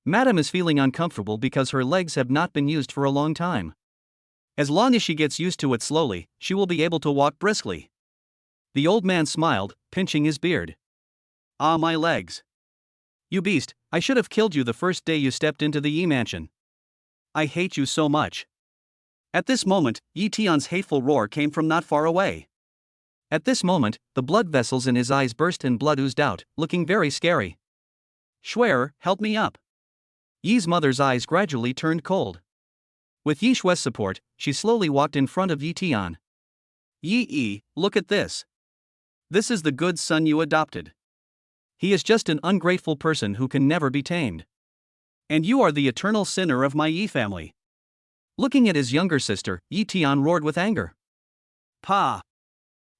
Madam is feeling uncomfortable because her legs have not been used for a long time. As long as she gets used to it slowly, she will be able to walk briskly. The old man smiled, pinching his beard. Ah, my legs. You beast, I should have killed you the first day you stepped into the Yi mansion. I hate you so much. At this moment, Yi Tian's hateful roar came from not far away. At this moment, the blood vessels in his eyes burst and blood oozed out, looking very scary. Shuier, help me up. Yi's mother's eyes gradually turned cold. With Yi Shui's support, she slowly walked in front of Yi Tian. Yi, look at this. This is the good son you adopted. He is just an ungrateful person who can never be tamed. And you are the eternal sinner of my Yi family. Looking at his younger sister, Yi Tian roared with anger. Pa!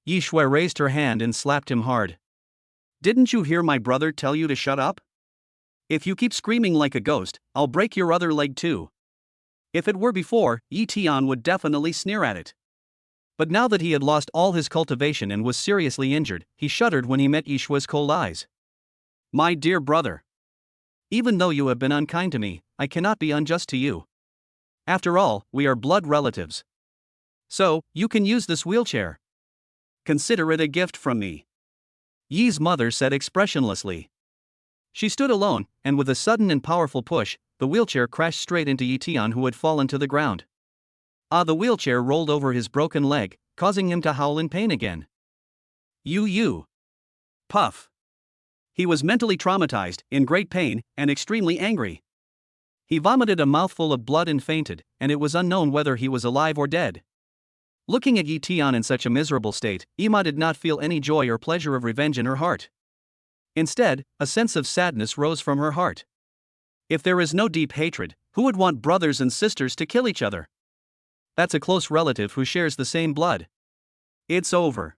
Yi Shui raised her hand and slapped him hard. Didn't you hear my brother tell you to shut up? If you keep screaming like a ghost, I'll break your other leg too. If it were before, Yi Tian would definitely sneer at it. But now that he had lost all his cultivation and was seriously injured, he shuddered when he met Yi Shui's cold eyes. My dear brother. Even though you have been unkind to me, I cannot be unjust to you. After all, we are blood relatives. So, you can use this wheelchair. Consider it a gift from me. Yi's mother said expressionlessly. She stood alone, and with a sudden and powerful push, the wheelchair crashed straight into Yi Tian, who had fallen to the ground. The wheelchair rolled over his broken leg, causing him to howl in pain again. You. Puff. He was mentally traumatized, in great pain, and extremely angry. He vomited a mouthful of blood and fainted, and it was unknown whether he was alive or dead. Looking at Yi Tian in such a miserable state, Ima did not feel any joy or pleasure of revenge in her heart. Instead, a sense of sadness rose from her heart. If there is no deep hatred, who would want brothers and sisters to kill each other? That's a close relative who shares the same blood. It's over.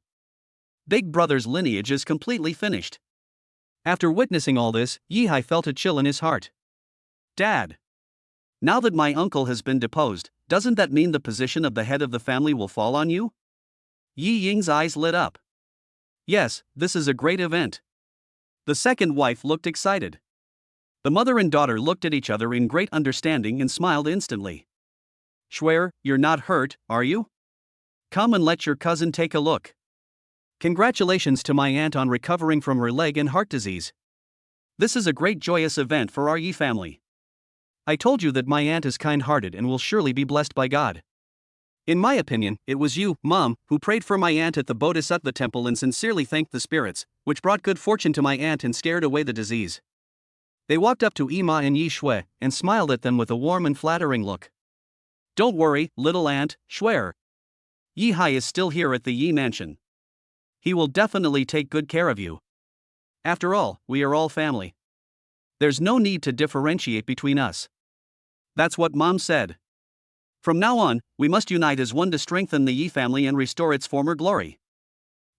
Big Brother's lineage is completely finished. After witnessing all this, Yi Hai felt a chill in his heart. Dad. Now that my uncle has been deposed, doesn't that mean the position of the head of the family will fall on you? Yi Ying's eyes lit up. Yes, this is a great event. The second wife looked excited. The mother and daughter looked at each other in great understanding and smiled instantly. Shuier, you're not hurt, are you? Come and let your cousin take a look. Congratulations to my aunt on recovering from her leg and heart disease. This is a great joyous event for our Yi family. I told you that my aunt is kind-hearted and will surely be blessed by God. In my opinion, it was you, Mom, who prayed for my aunt at the Bodhisattva temple and sincerely thanked the spirits, which brought good fortune to my aunt and scared away the disease. They walked up to Ima and Yi Shui, and smiled at them with a warm and flattering look. Don't worry, little aunt, Shuier. Yi Hai is still here at the Yi mansion. He will definitely take good care of you. After all, we are all family. There's no need to differentiate between us. That's what Mom said. From now on, we must unite as one to strengthen the Yi family and restore its former glory.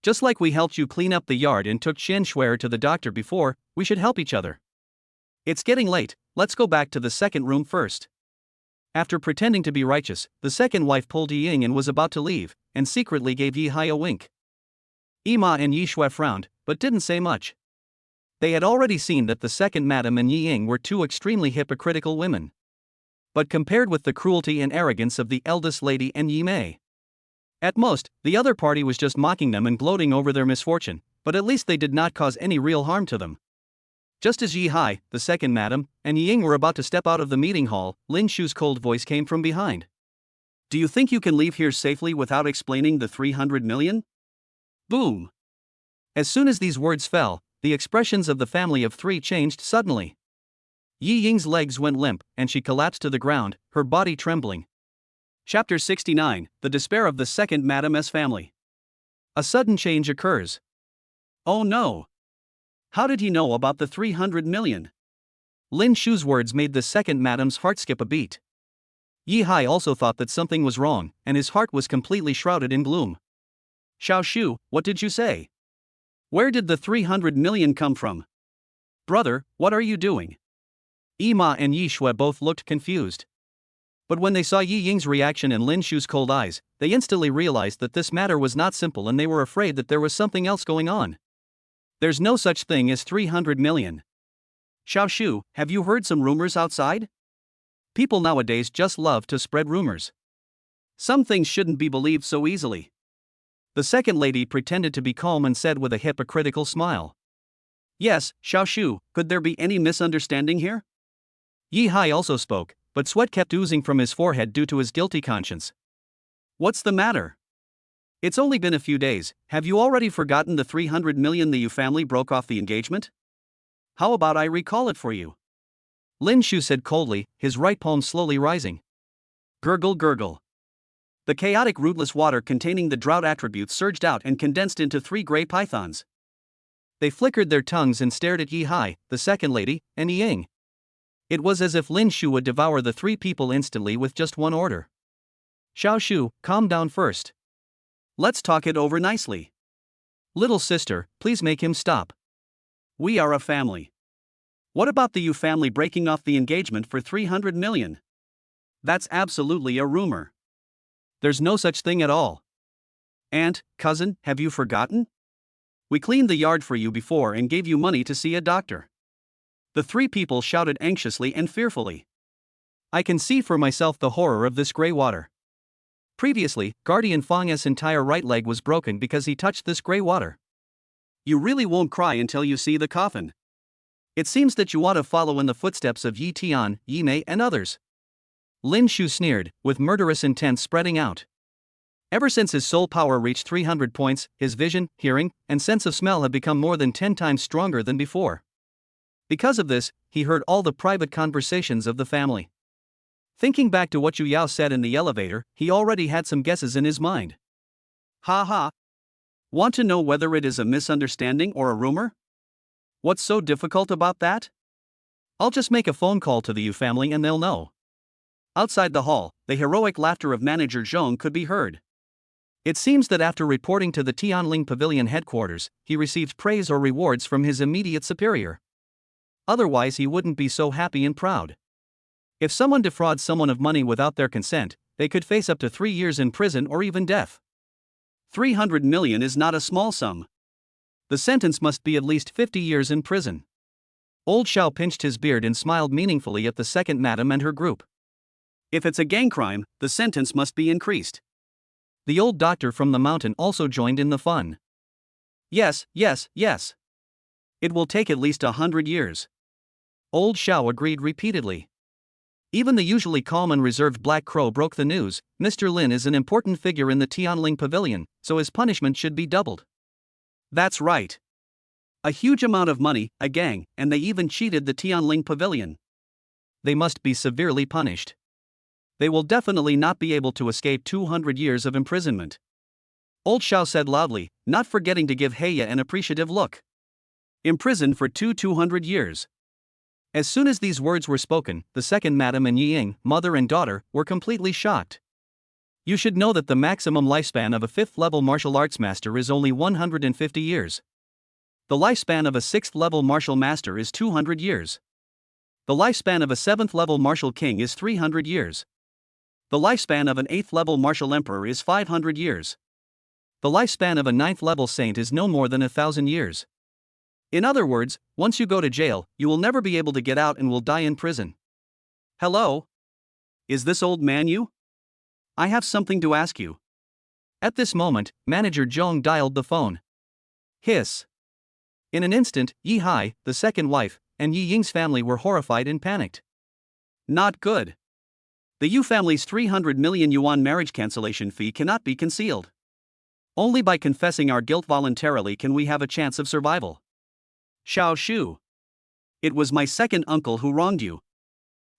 Just like we helped you clean up the yard and took Shen Shuer to the doctor before, we should help each other. It's getting late, let's go back to the second room first. After pretending to be righteous, the second wife pulled Yi Ying and was about to leave, and secretly gave Yi Hai a wink. Yi Ma and Yi Shui frowned, but didn't say much. They had already seen that the second madam and Yi Ying were two extremely hypocritical women. But compared with the cruelty and arrogance of the eldest lady and Yi Mei, at most, the other party was just mocking them and gloating over their misfortune, but at least they did not cause any real harm to them. Just as Yi Hai, the second madam, and Yi Ying were about to step out of the meeting hall, Lin Shu's cold voice came from behind. Do you think you can leave here safely without explaining the 300 million? Boom! As soon as these words fell, the expressions of the family of three changed suddenly. Yi Ying's legs went limp, and she collapsed to the ground, her body trembling. Chapter 69, The Despair of the Second Madam S family. A sudden change occurs. Oh no! How did he know about the 300 million? Lin Shu's words made the second madam's heart skip a beat. Yi Hai also thought that something was wrong, and his heart was completely shrouded in gloom. Xiao Shu, what did you say? Where did the 300 million come from? Brother, what are you doing? Yi Ma and Yi Shui both looked confused. But when they saw Yi Ying's reaction and Lin Shu's cold eyes, they instantly realized that this matter was not simple and they were afraid that there was something else going on. There's no such thing as 300 million. Xiao Shu, have you heard some rumors outside? People nowadays just love to spread rumors. Some things shouldn't be believed so easily. The second lady pretended to be calm and said with a hypocritical smile. Yes, Xiao Shu, could there be any misunderstanding here? Yi Hai also spoke, but sweat kept oozing from his forehead due to his guilty conscience. What's the matter? It's only been a few days, have you already forgotten the 300 million the Yu family broke off the engagement? How about I recall it for you? Lin Shu said coldly, his right palm slowly rising. Gurgle gurgle. The chaotic rootless water containing the drought attributes surged out and condensed into three gray pythons. They flickered their tongues and stared at Yi Hai, the second lady, and Yi Ying. It was as if Lin Shu would devour the three people instantly with just one order. Xiao Shu, calm down first. Let's talk it over nicely. Little sister, please make him stop. We are a family. What about the Yu family breaking off the engagement for 300 million? That's absolutely a rumor. There's no such thing at all. Aunt, cousin, have you forgotten? We cleaned the yard for you before and gave you money to see a doctor. The three people shouted anxiously and fearfully. I can see for myself the horror of this gray water. Previously, Guardian Fang's entire right leg was broken because he touched this gray water. You really won't cry until you see the coffin. It seems that you want to follow in the footsteps of Yi Tian, Yi Mei and others. Lin Shu sneered, with murderous intent spreading out. Ever since his soul power reached 300 points, his vision, hearing, and sense of smell have become more than 10 times stronger than before. Because of this, he heard all the private conversations of the family. Thinking back to what Yu Yao said in the elevator, he already had some guesses in his mind. Ha ha. Want to know whether it is a misunderstanding or a rumor? What's so difficult about that? I'll just make a phone call to the Yu family and they'll know. Outside the hall, the heroic laughter of Manager Zhong could be heard. It seems that after reporting to the Tianling Pavilion headquarters, he received praise or rewards from his immediate superior. Otherwise he wouldn't be so happy and proud. If someone defrauds someone of money without their consent, they could face up to 3 years in prison or even death. 300 million is not a small sum. The sentence must be at least 50 years in prison. Old Xiao pinched his beard and smiled meaningfully at the second madam and her group. If it's a gang crime, the sentence must be increased. The old doctor from the mountain also joined in the fun. Yes, yes, yes. It will take at least 100 years. Old Xiao agreed repeatedly. Even the usually calm and reserved Black Crow broke the news. Mr. Lin is an important figure in the Tianling Pavilion, so his punishment should be doubled. That's right. A huge amount of money, a gang, and they even cheated the Tianling Pavilion. They must be severely punished. They will definitely not be able to escape 200 years of imprisonment. Old Xiao said loudly, not forgetting to give Heya an appreciative look. Imprisoned for 200 years. As soon as these words were spoken, the second madam and Yi Ying, mother and daughter, were completely shocked. You should know that the maximum lifespan of a 5th-level martial arts master is only 150 years. The lifespan of a 6th-level martial master is 200 years. The lifespan of a 7th-level martial king is 300 years. The lifespan of an 8th-level martial emperor is 500 years. The lifespan of a 9th-level saint is no more than 1,000 years. In other words, once you go to jail, you will never be able to get out and will die in prison. Hello? Is this old man you? I have something to ask you. At this moment, Manager Zhong dialed the phone. Hiss. In an instant, Yi Hai, the second wife, and Yi Ying's family were horrified and panicked. Not good. The Yu family's 300 million yuan marriage cancellation fee cannot be concealed. Only by confessing our guilt voluntarily can we have a chance of survival. Xiao Shu. It was my second uncle who wronged you.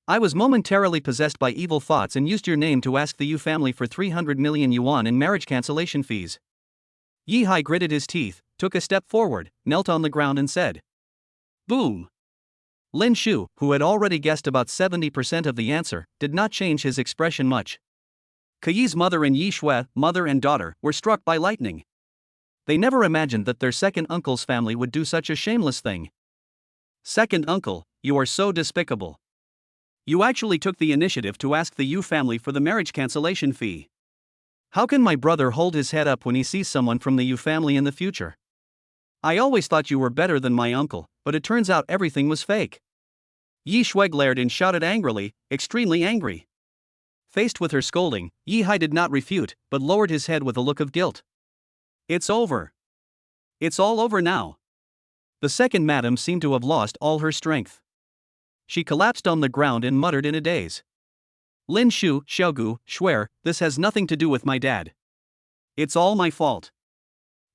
I was momentarily possessed by evil thoughts and used your name to ask the Yu family for 300 million yuan in marriage cancellation fees. Yi Hai gritted his teeth, took a step forward, knelt on the ground and said. Boom. Lin Shu, who had already guessed about 70% of the answer, did not change his expression much. Keyi's mother and Yi Shui, mother and daughter, were struck by lightning. They never imagined that their second uncle's family would do such a shameless thing. Second uncle, you are so despicable. You actually took the initiative to ask the Yu family for the marriage cancellation fee. How can my brother hold his head up when he sees someone from the Yu family in the future? I always thought you were better than my uncle, but it turns out everything was fake. Yi Shui glared and shouted angrily, extremely angry. Faced with her scolding, Yi Hai did not refute, but lowered his head with a look of guilt. It's over. It's all over now. The second madam seemed to have lost all her strength. She collapsed on the ground and muttered in a daze. Lin Shu, Xiaogu, swear, this has nothing to do with my dad. It's all my fault.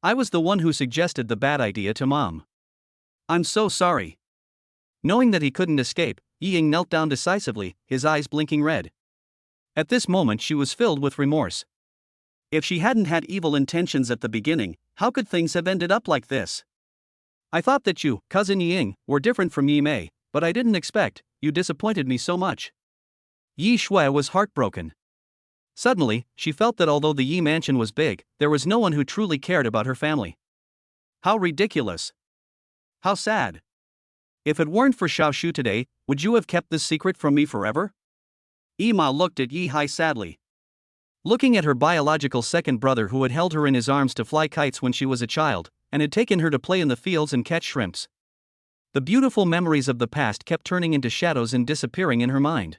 I was the one who suggested the bad idea to Mom. I'm so sorry. Knowing that he couldn't escape, Yi Ying knelt down decisively, his eyes blinking red. At this moment she was filled with remorse. If she hadn't had evil intentions at the beginning, how could things have ended up like this? I thought that you, cousin Yi Ying, were different from Yi Mei, but I didn't expect, you disappointed me so much. Yi Shui was heartbroken. Suddenly, she felt that although the Yi mansion was big, there was no one who truly cared about her family. How ridiculous. How sad. If it weren't for Xiao Shu today, would you have kept this secret from me forever? Ima looked at Yi Hai sadly. Looking at her biological second brother who had held her in his arms to fly kites when she was a child, and had taken her to play in the fields and catch shrimps. The beautiful memories of the past kept turning into shadows and disappearing in her mind.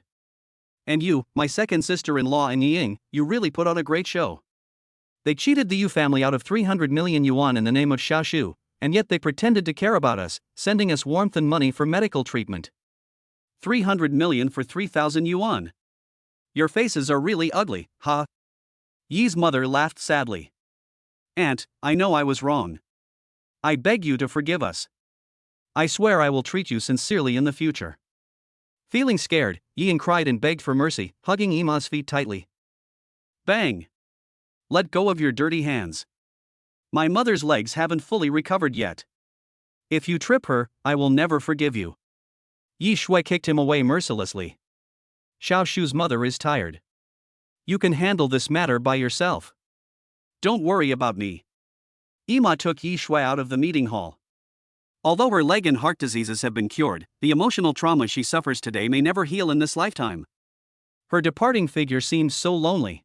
And you, my second sister-in-law and Yi Ying, you really put on a great show. They cheated the Yu family out of 300 million yuan in the name of Xiao Shu, and yet they pretended to care about us, sending us warmth and money for medical treatment. 300 million for 3,000 yuan. Your faces are really ugly, huh? Yi's mother laughed sadly. Aunt, I know I was wrong. I beg you to forgive us. I swear I will treat you sincerely in the future. Feeling scared, Yi Ying cried and begged for mercy, hugging Ima's feet tightly. Bang! Let go of your dirty hands. My mother's legs haven't fully recovered yet. If you trip her, I will never forgive you. Yi Shui kicked him away mercilessly. Xiao Shu's mother is tired. You can handle this matter by yourself. Don't worry about me. Ima took Yi Shui out of the meeting hall. Although her leg and heart diseases have been cured, the emotional trauma she suffers today may never heal in this lifetime. Her departing figure seems so lonely.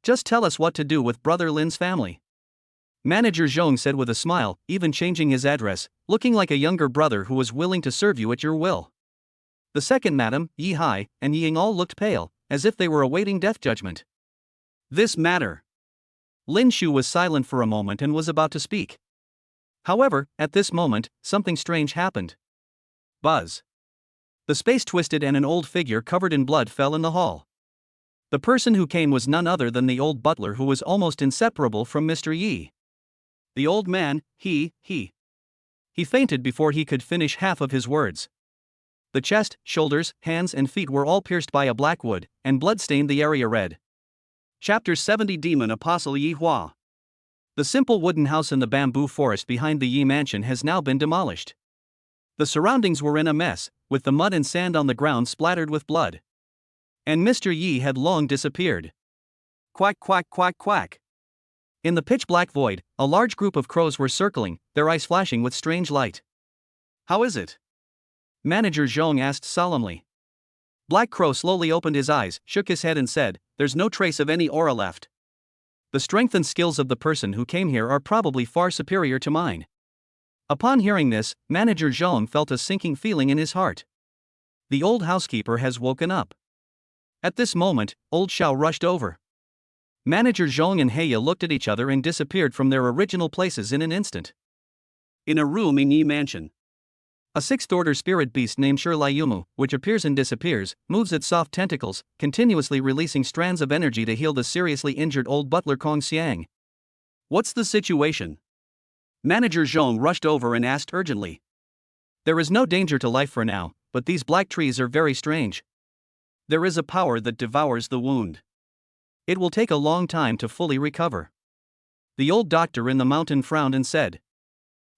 Just tell us what to do with Brother Lin's family. Manager Zhong said with a smile, even changing his address, looking like a younger brother who was willing to serve you at your will. The second madam, Yi Hai, and Yi Ying all looked pale, as if they were awaiting death judgment. This matter. Lin Shu was silent for a moment and was about to speak. However, at this moment, something strange happened. Buzz. The space twisted and an old figure covered in blood fell in the hall. The person who came was none other than the old butler who was almost inseparable from Mr. Yi. The old man, he fainted before he could finish half of his words. The chest, shoulders, hands and feet were all pierced by a black wood, and blood stained the area red. Chapter 70 Demon Apostle Yi Hua. The simple wooden house in the bamboo forest behind the Yi mansion has now been demolished. The surroundings were in a mess, with the mud and sand on the ground splattered with blood. And Mr. Yi had long disappeared. Quack, quack, quack, quack. In the pitch-black void, a large group of crows were circling, their eyes flashing with strange light. "How is it?" Manager Zhong asked solemnly. Black Crow slowly opened his eyes, shook his head and said, "There's no trace of any aura left. The strength and skills of the person who came here are probably far superior to mine." Upon hearing this, Manager Zhong felt a sinking feeling in his heart. The old housekeeper has woken up. At this moment, old Xiao rushed over. Manager Zhong and Heya looked at each other and disappeared from their original places in an instant. In a room in Yi Mansion, a sixth-order spirit beast named Shirlayumu, which appears and disappears, moves its soft tentacles, continuously releasing strands of energy to heal the seriously injured old butler Kong Xiang. "What's the situation?" Manager Zhong rushed over and asked urgently. "There is no danger to life for now, but these black trees are very strange. There is a power that devours the wound. It will take a long time to fully recover." The old doctor in the mountain frowned and said.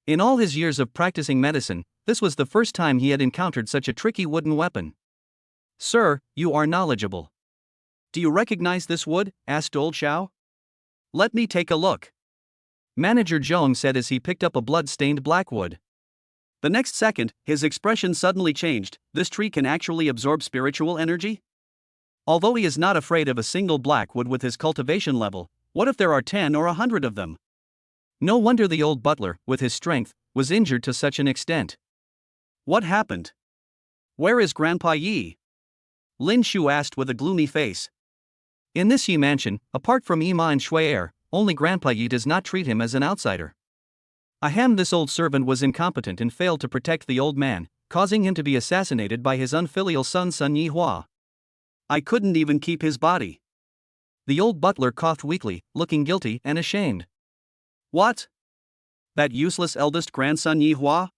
In all his years of practicing medicine, this was the first time he had encountered such a tricky wooden weapon. "Sir, you are knowledgeable. Do you recognize this wood?" asked old Xiao. "Let me take a look," Manager Zhong said as he picked up a blood-stained black wood. The next second, his expression suddenly changed. This tree can actually absorb spiritual energy? Although he is not afraid of a single black wood with his cultivation level, what if there are 10 or 100 of them? No wonder the old butler, with his strength, was injured to such an extent. What happened? Where is Grandpa Yi? Lin Shu asked with a gloomy face. In this Yi mansion, apart from Ima and Shui'er, only Grandpa Yi does not treat him as an outsider. Ahem, this old servant was incompetent and failed to protect the old man, causing him to be assassinated by his unfilial son Sun Yihua. I couldn't even keep his body. The old butler coughed weakly, looking guilty and ashamed. What? That useless eldest grandson Yihua?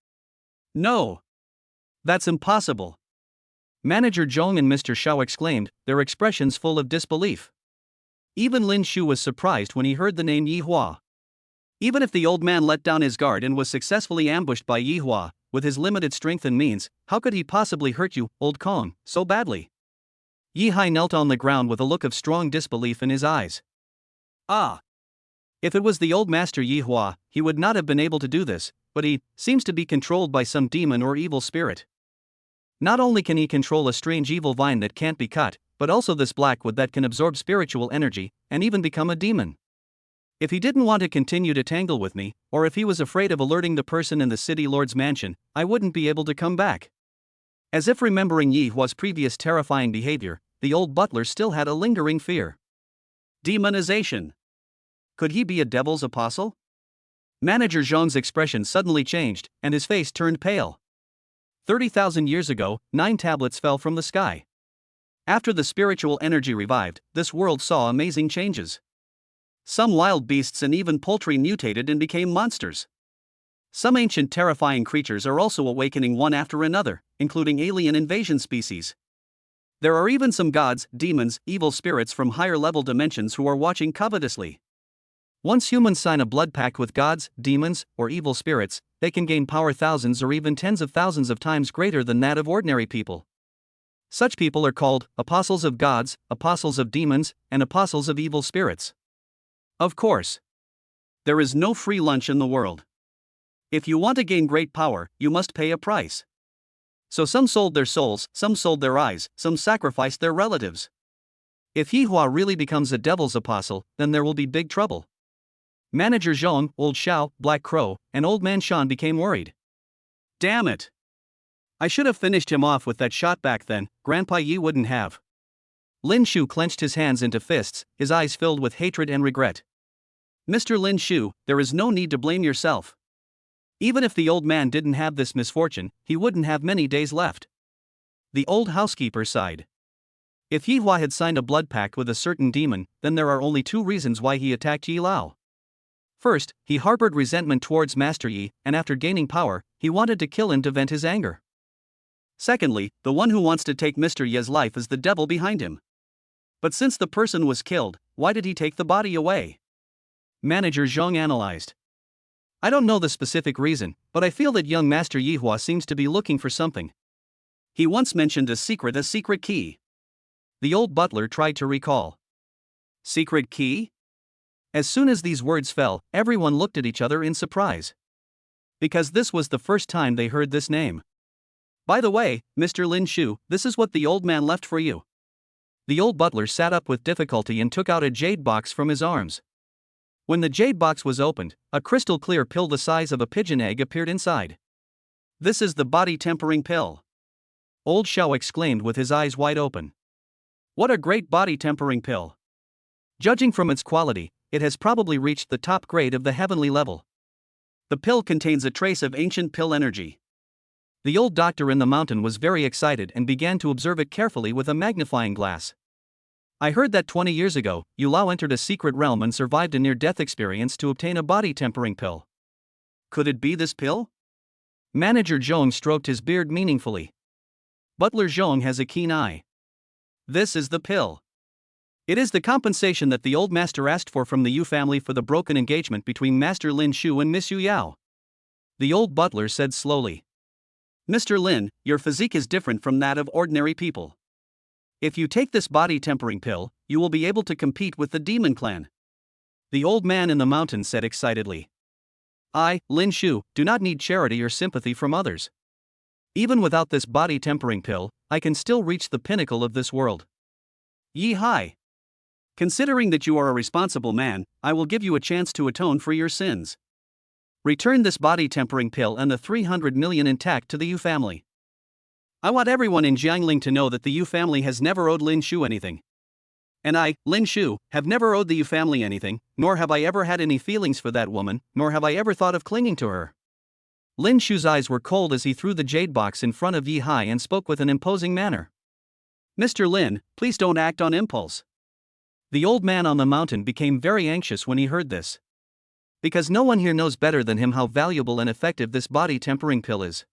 No. That's impossible. Manager Zhong and Mr. Xiao exclaimed, their expressions full of disbelief. Even Lin Shu was surprised when he heard the name Yihua. Even if the old man let down his guard and was successfully ambushed by Yihua, with his limited strength and means, how could he possibly hurt you, old Kong, so badly? Yihai knelt on the ground with a look of strong disbelief in his eyes. Ah! If it was the old master Yihua, he would not have been able to do this, but he seems to be controlled by some demon or evil spirit. Not only can he control a strange evil vine that can't be cut, but also this black wood that can absorb spiritual energy, and even become a demon. If he didn't want to continue to tangle with me, or if he was afraid of alerting the person in the city lord's mansion, I wouldn't be able to come back. As if remembering Yihua's previous terrifying behavior, the old butler still had a lingering fear. Demonization. Could he be a devil's apostle? Manager Zhong's expression suddenly changed, and his face turned pale. 30,000 years ago, 9 tablets fell from the sky. After the spiritual energy revived, this world saw amazing changes. Some wild beasts and even poultry mutated and became monsters. Some ancient terrifying creatures are also awakening one after another, including alien invasion species. There are even some gods, demons, evil spirits from higher level dimensions who are watching covetously. Once humans sign a blood pact with gods, demons, or evil spirits, they can gain power thousands or even tens of thousands of times greater than that of ordinary people. Such people are called apostles of gods, apostles of demons, and apostles of evil spirits. Of course, there is no free lunch in the world. If you want to gain great power, you must pay a price. So some sold their souls, some sold their eyes, some sacrificed their relatives. If Yihua really becomes a devil's apostle, then there will be big trouble. Manager Zhong, Old Xiao, Black Crow, and Old Man Shan became worried. Damn it! I should have finished him off with that shot back then, Grandpa Yi wouldn't have. Lin Shu clenched his hands into fists, his eyes filled with hatred and regret. Mr. Lin Shu, there is no need to blame yourself. Even if the old man didn't have this misfortune, he wouldn't have many days left. The old housekeeper sighed. If Yihua had signed a blood pact with a certain demon, then there are only 2 reasons why he attacked Yi Lao. First, he harbored resentment towards Master Yi, and after gaining power, he wanted to kill him to vent his anger. Secondly, the one who wants to take Mr. Yi's life is the devil behind him. But since the person was killed, why did he take the body away? Manager Zhong analyzed. I don't know the specific reason, but I feel that young Master Yihua seems to be looking for something. He once mentioned a secret key. The old butler tried to recall. Secret key? As soon as these words fell, everyone looked at each other in surprise. Because this was the first time they heard this name. By the way, Mr. Lin Shu, this is what the old man left for you. The old butler sat up with difficulty and took out a jade box from his arms. When the jade box was opened, a crystal clear pill the size of a pigeon egg appeared inside. This is the body tempering pill. Old Xiao exclaimed with his eyes wide open. What a great body tempering pill. Judging from its quality, it has probably reached the top grade of the heavenly level. The pill contains a trace of ancient pill energy. The old doctor in the mountain was very excited and began to observe it carefully with a magnifying glass. I heard that 20 years ago, Yu Lao entered a secret realm and survived a near-death experience to obtain a body-tempering pill. Could it be this pill? Manager Zhong stroked his beard meaningfully. Butler Zhong has a keen eye. This is the pill. It is the compensation that the old master asked for from the Yu family for the broken engagement between Master Lin Shu and Miss Yu Yao. The old butler said slowly. Mr. Lin, your physique is different from that of ordinary people. If you take this body tempering pill, you will be able to compete with the demon clan. The old man in the mountain said excitedly. I, Lin Shu, do not need charity or sympathy from others. Even without this body tempering pill, I can still reach the pinnacle of this world. Yi Hai. Considering that you are a responsible man, I will give you a chance to atone for your sins. Return this body tempering pill and the 300 million intact to the Yu family. I want everyone in Jiangling to know that the Yu family has never owed Lin Shu anything. And I, Lin Shu, have never owed the Yu family anything, nor have I ever had any feelings for that woman, nor have I ever thought of clinging to her. Lin Shu's eyes were cold as he threw the jade box in front of Yi Hai and spoke with an imposing manner. Mr. Lin, please don't act on impulse. The old man on the mountain became very anxious when he heard this. Because no one here knows better than him how valuable and effective this body tempering pill is.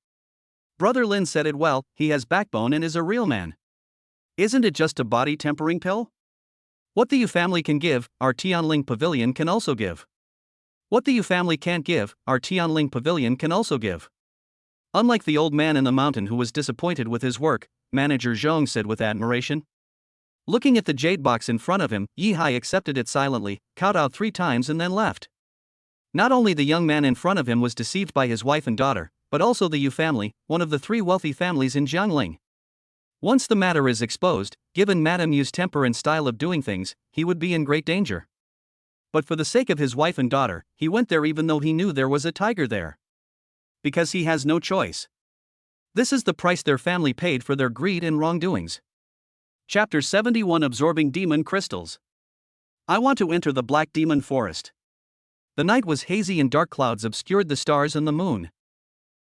Brother Lin said it well, he has backbone and is a real man. Isn't it just a body tempering pill? What the Yu family can give, our Tianling Pavilion can also give. What the Yu family can't give, our Tianling Pavilion can also give. Unlike the old man in the mountain who was disappointed with his work, Manager Zhong said with admiration. Looking at the jade box in front of him, Yi Hai accepted it silently, kowtowed 3 times and then left. Not only the young man in front of him was deceived by his wife and daughter, but also the Yu family, one of the 3 wealthy families in Jiangling. Once the matter is exposed, given Madame Yu's temper and style of doing things, he would be in great danger. But for the sake of his wife and daughter, he went there even though he knew there was a tiger there. Because he has no choice. This is the price their family paid for their greed and wrongdoings. Chapter 71 Absorbing Demon Crystals. I want to enter the Black Demon Forest. The night was hazy and dark clouds obscured the stars and the moon.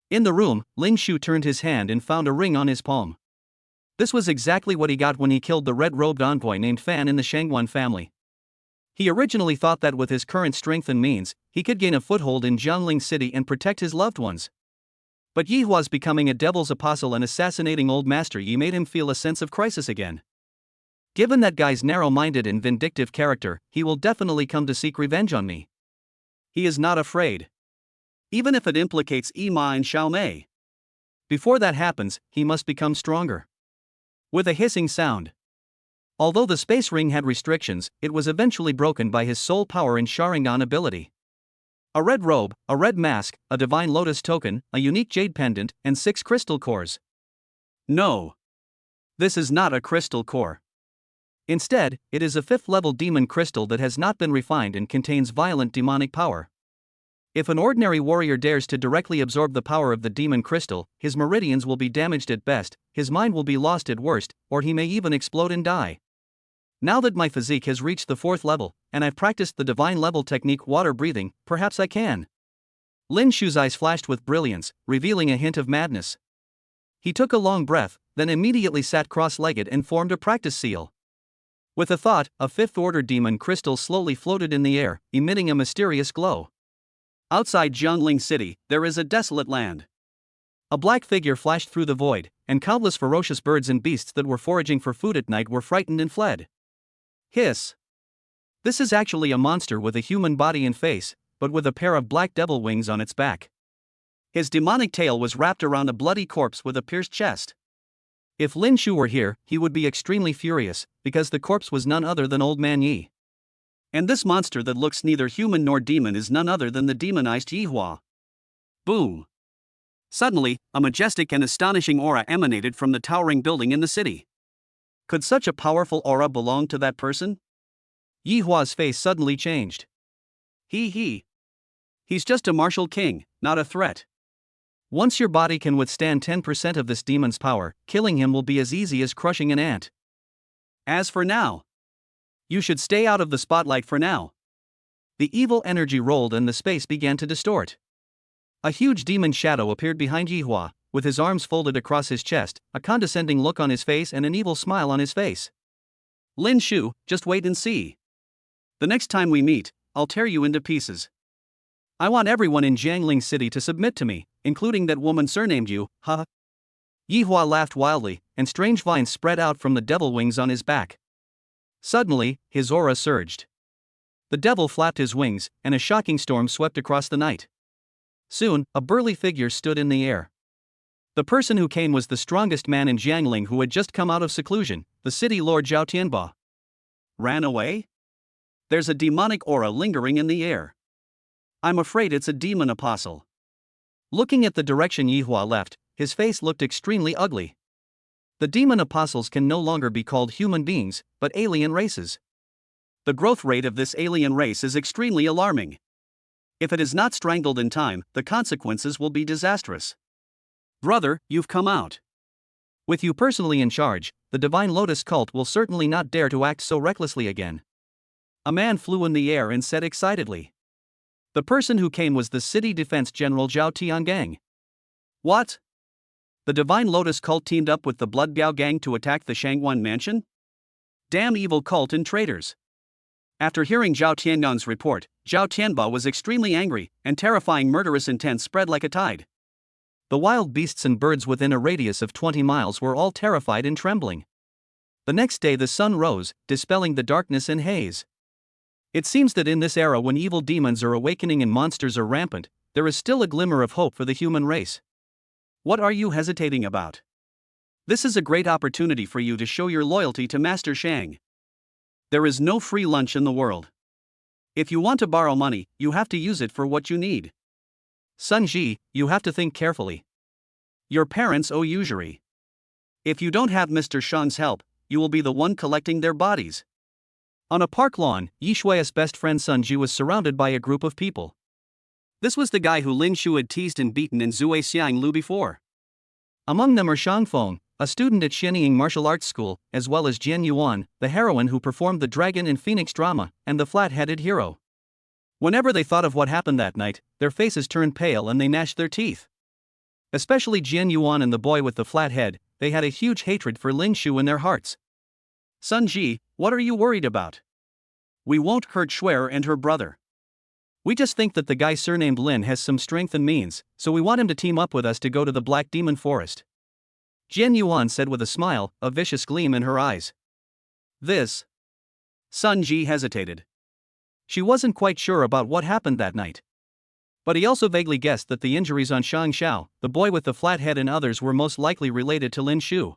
In the room, Lin Shu turned his hand and found a ring on his palm. This was exactly what he got when he killed the red-robed envoy named Fan in the Shangguan family. He originally thought that with his current strength and means, he could gain a foothold in Jiangling City and protect his loved ones. But Yi Hua's becoming a devil's apostle and assassinating old Master Yi made him feel a sense of crisis again. Given that guy's narrow-minded and vindictive character, he will definitely come to seek revenge on me. He is not afraid. Even if it implicates Ima and Xiaomei. Before that happens, he must become stronger. With a hissing sound. Although the space ring had restrictions, it was eventually broken by his soul power and Sharingan ability. A red robe, a red mask, a divine lotus token, a unique jade pendant, and 6 crystal cores. No. This is not a crystal core. Instead, it is a 5th-level demon crystal that has not been refined and contains violent demonic power. If an ordinary warrior dares to directly absorb the power of the demon crystal, his meridians will be damaged at best, his mind will be lost at worst, or he may even explode and die. Now that my physique has reached the 4th level, and I've practiced the divine level technique water breathing, perhaps I can. Lin Shu's eyes flashed with brilliance, revealing a hint of madness. He took a long breath, then immediately sat cross-legged and formed a practice seal. With a thought, a 5th-order demon crystal slowly floated in the air, emitting a mysterious glow. Outside Jiangling City, there is a desolate land. A black figure flashed through the void, and countless ferocious birds and beasts that were foraging for food at night were frightened and fled. Hiss. This is actually a monster with a human body and face, but with a pair of black devil wings on its back. His demonic tail was wrapped around a bloody corpse with a pierced chest. If Lin Shu were here, he would be extremely furious, because the corpse was none other than Old Man Yi. And this monster that looks neither human nor demon is none other than the demonized Yi Hua. Boom! Suddenly, a majestic and astonishing aura emanated from the towering building in the city. Could such a powerful aura belong to that person? Yi Hua's face suddenly changed. He's just a martial king, not a threat. Once your body can withstand 10% of this demon's power, killing him will be as easy as crushing an ant. As for now, you should stay out of the spotlight for now. The evil energy rolled and the space began to distort. A huge demon shadow appeared behind Yi Hua, with his arms folded across his chest, a condescending look on his face and an evil smile on his face. Lin Shu, just wait and see. The next time we meet, I'll tear you into pieces. I want everyone in Jiangling City to submit to me, including that woman surnamed you, ha. Yi Hua laughed wildly, and strange vines spread out from the devil wings on his back. Suddenly, his aura surged. The devil flapped his wings, and a shocking storm swept across the night. Soon, a burly figure stood in the air. The person who came was the strongest man in Jiangling who had just come out of seclusion, the city lord Zhao Tianba. Ran away? There's a demonic aura lingering in the air. I'm afraid it's a demon apostle. Looking at the direction Yi Hua left, his face looked extremely ugly. The demon apostles can no longer be called human beings, but alien races. The growth rate of this alien race is extremely alarming. If it is not strangled in time, the consequences will be disastrous. Brother, you've come out. With you personally in charge, the Divine Lotus cult will certainly not dare to act so recklessly again. A man flew in the air and said excitedly. The person who came was the city defense general Zhao Tiangang. What? The Divine Lotus cult teamed up with the Blood Biao gang to attack the Shangguan mansion? Damn evil cult and traitors. After hearing Zhao Tiangang's report, Zhao Tianba was extremely angry, and terrifying murderous intent spread like a tide. The wild beasts and birds within a radius of 20 miles were all terrified and trembling. The next day the sun rose, dispelling the darkness and haze. It seems that in this era when evil demons are awakening and monsters are rampant, there is still a glimmer of hope for the human race. What are you hesitating about? This is a great opportunity for you to show your loyalty to Master Shang. There is no free lunch in the world. If you want to borrow money, you have to use it for what you need. Sun Ji, you have to think carefully. Your parents owe usury. If you don't have Mr. Shang's help, you will be the one collecting their bodies. On a park lawn, Yi Shui's best friend Sun Ji was surrounded by a group of people. This was the guy who Lin Shu had teased and beaten in Zui Xiang Lu before. Among them are Shang Feng, a student at Xianying Martial Arts School, as well as Jian Yuan, the heroine who performed the Dragon and Phoenix drama, and the flat-headed hero. Whenever they thought of what happened that night, their faces turned pale and they gnashed their teeth. Especially Jian Yuan and the boy with the flat head, they had a huge hatred for Lin Shu in their hearts. Sun Ji, what are you worried about? We won't hurt Shuer and her brother. We just think that the guy surnamed Lin has some strength and means, so we want him to team up with us to go to the Black Demon Forest. Jian Yuan said with a smile, a vicious gleam in her eyes. This? Sun Ji hesitated. She wasn't quite sure about what happened that night. But he also vaguely guessed that the injuries on Shang Xiao, the boy with the flat head and others were most likely related to Lin Shu.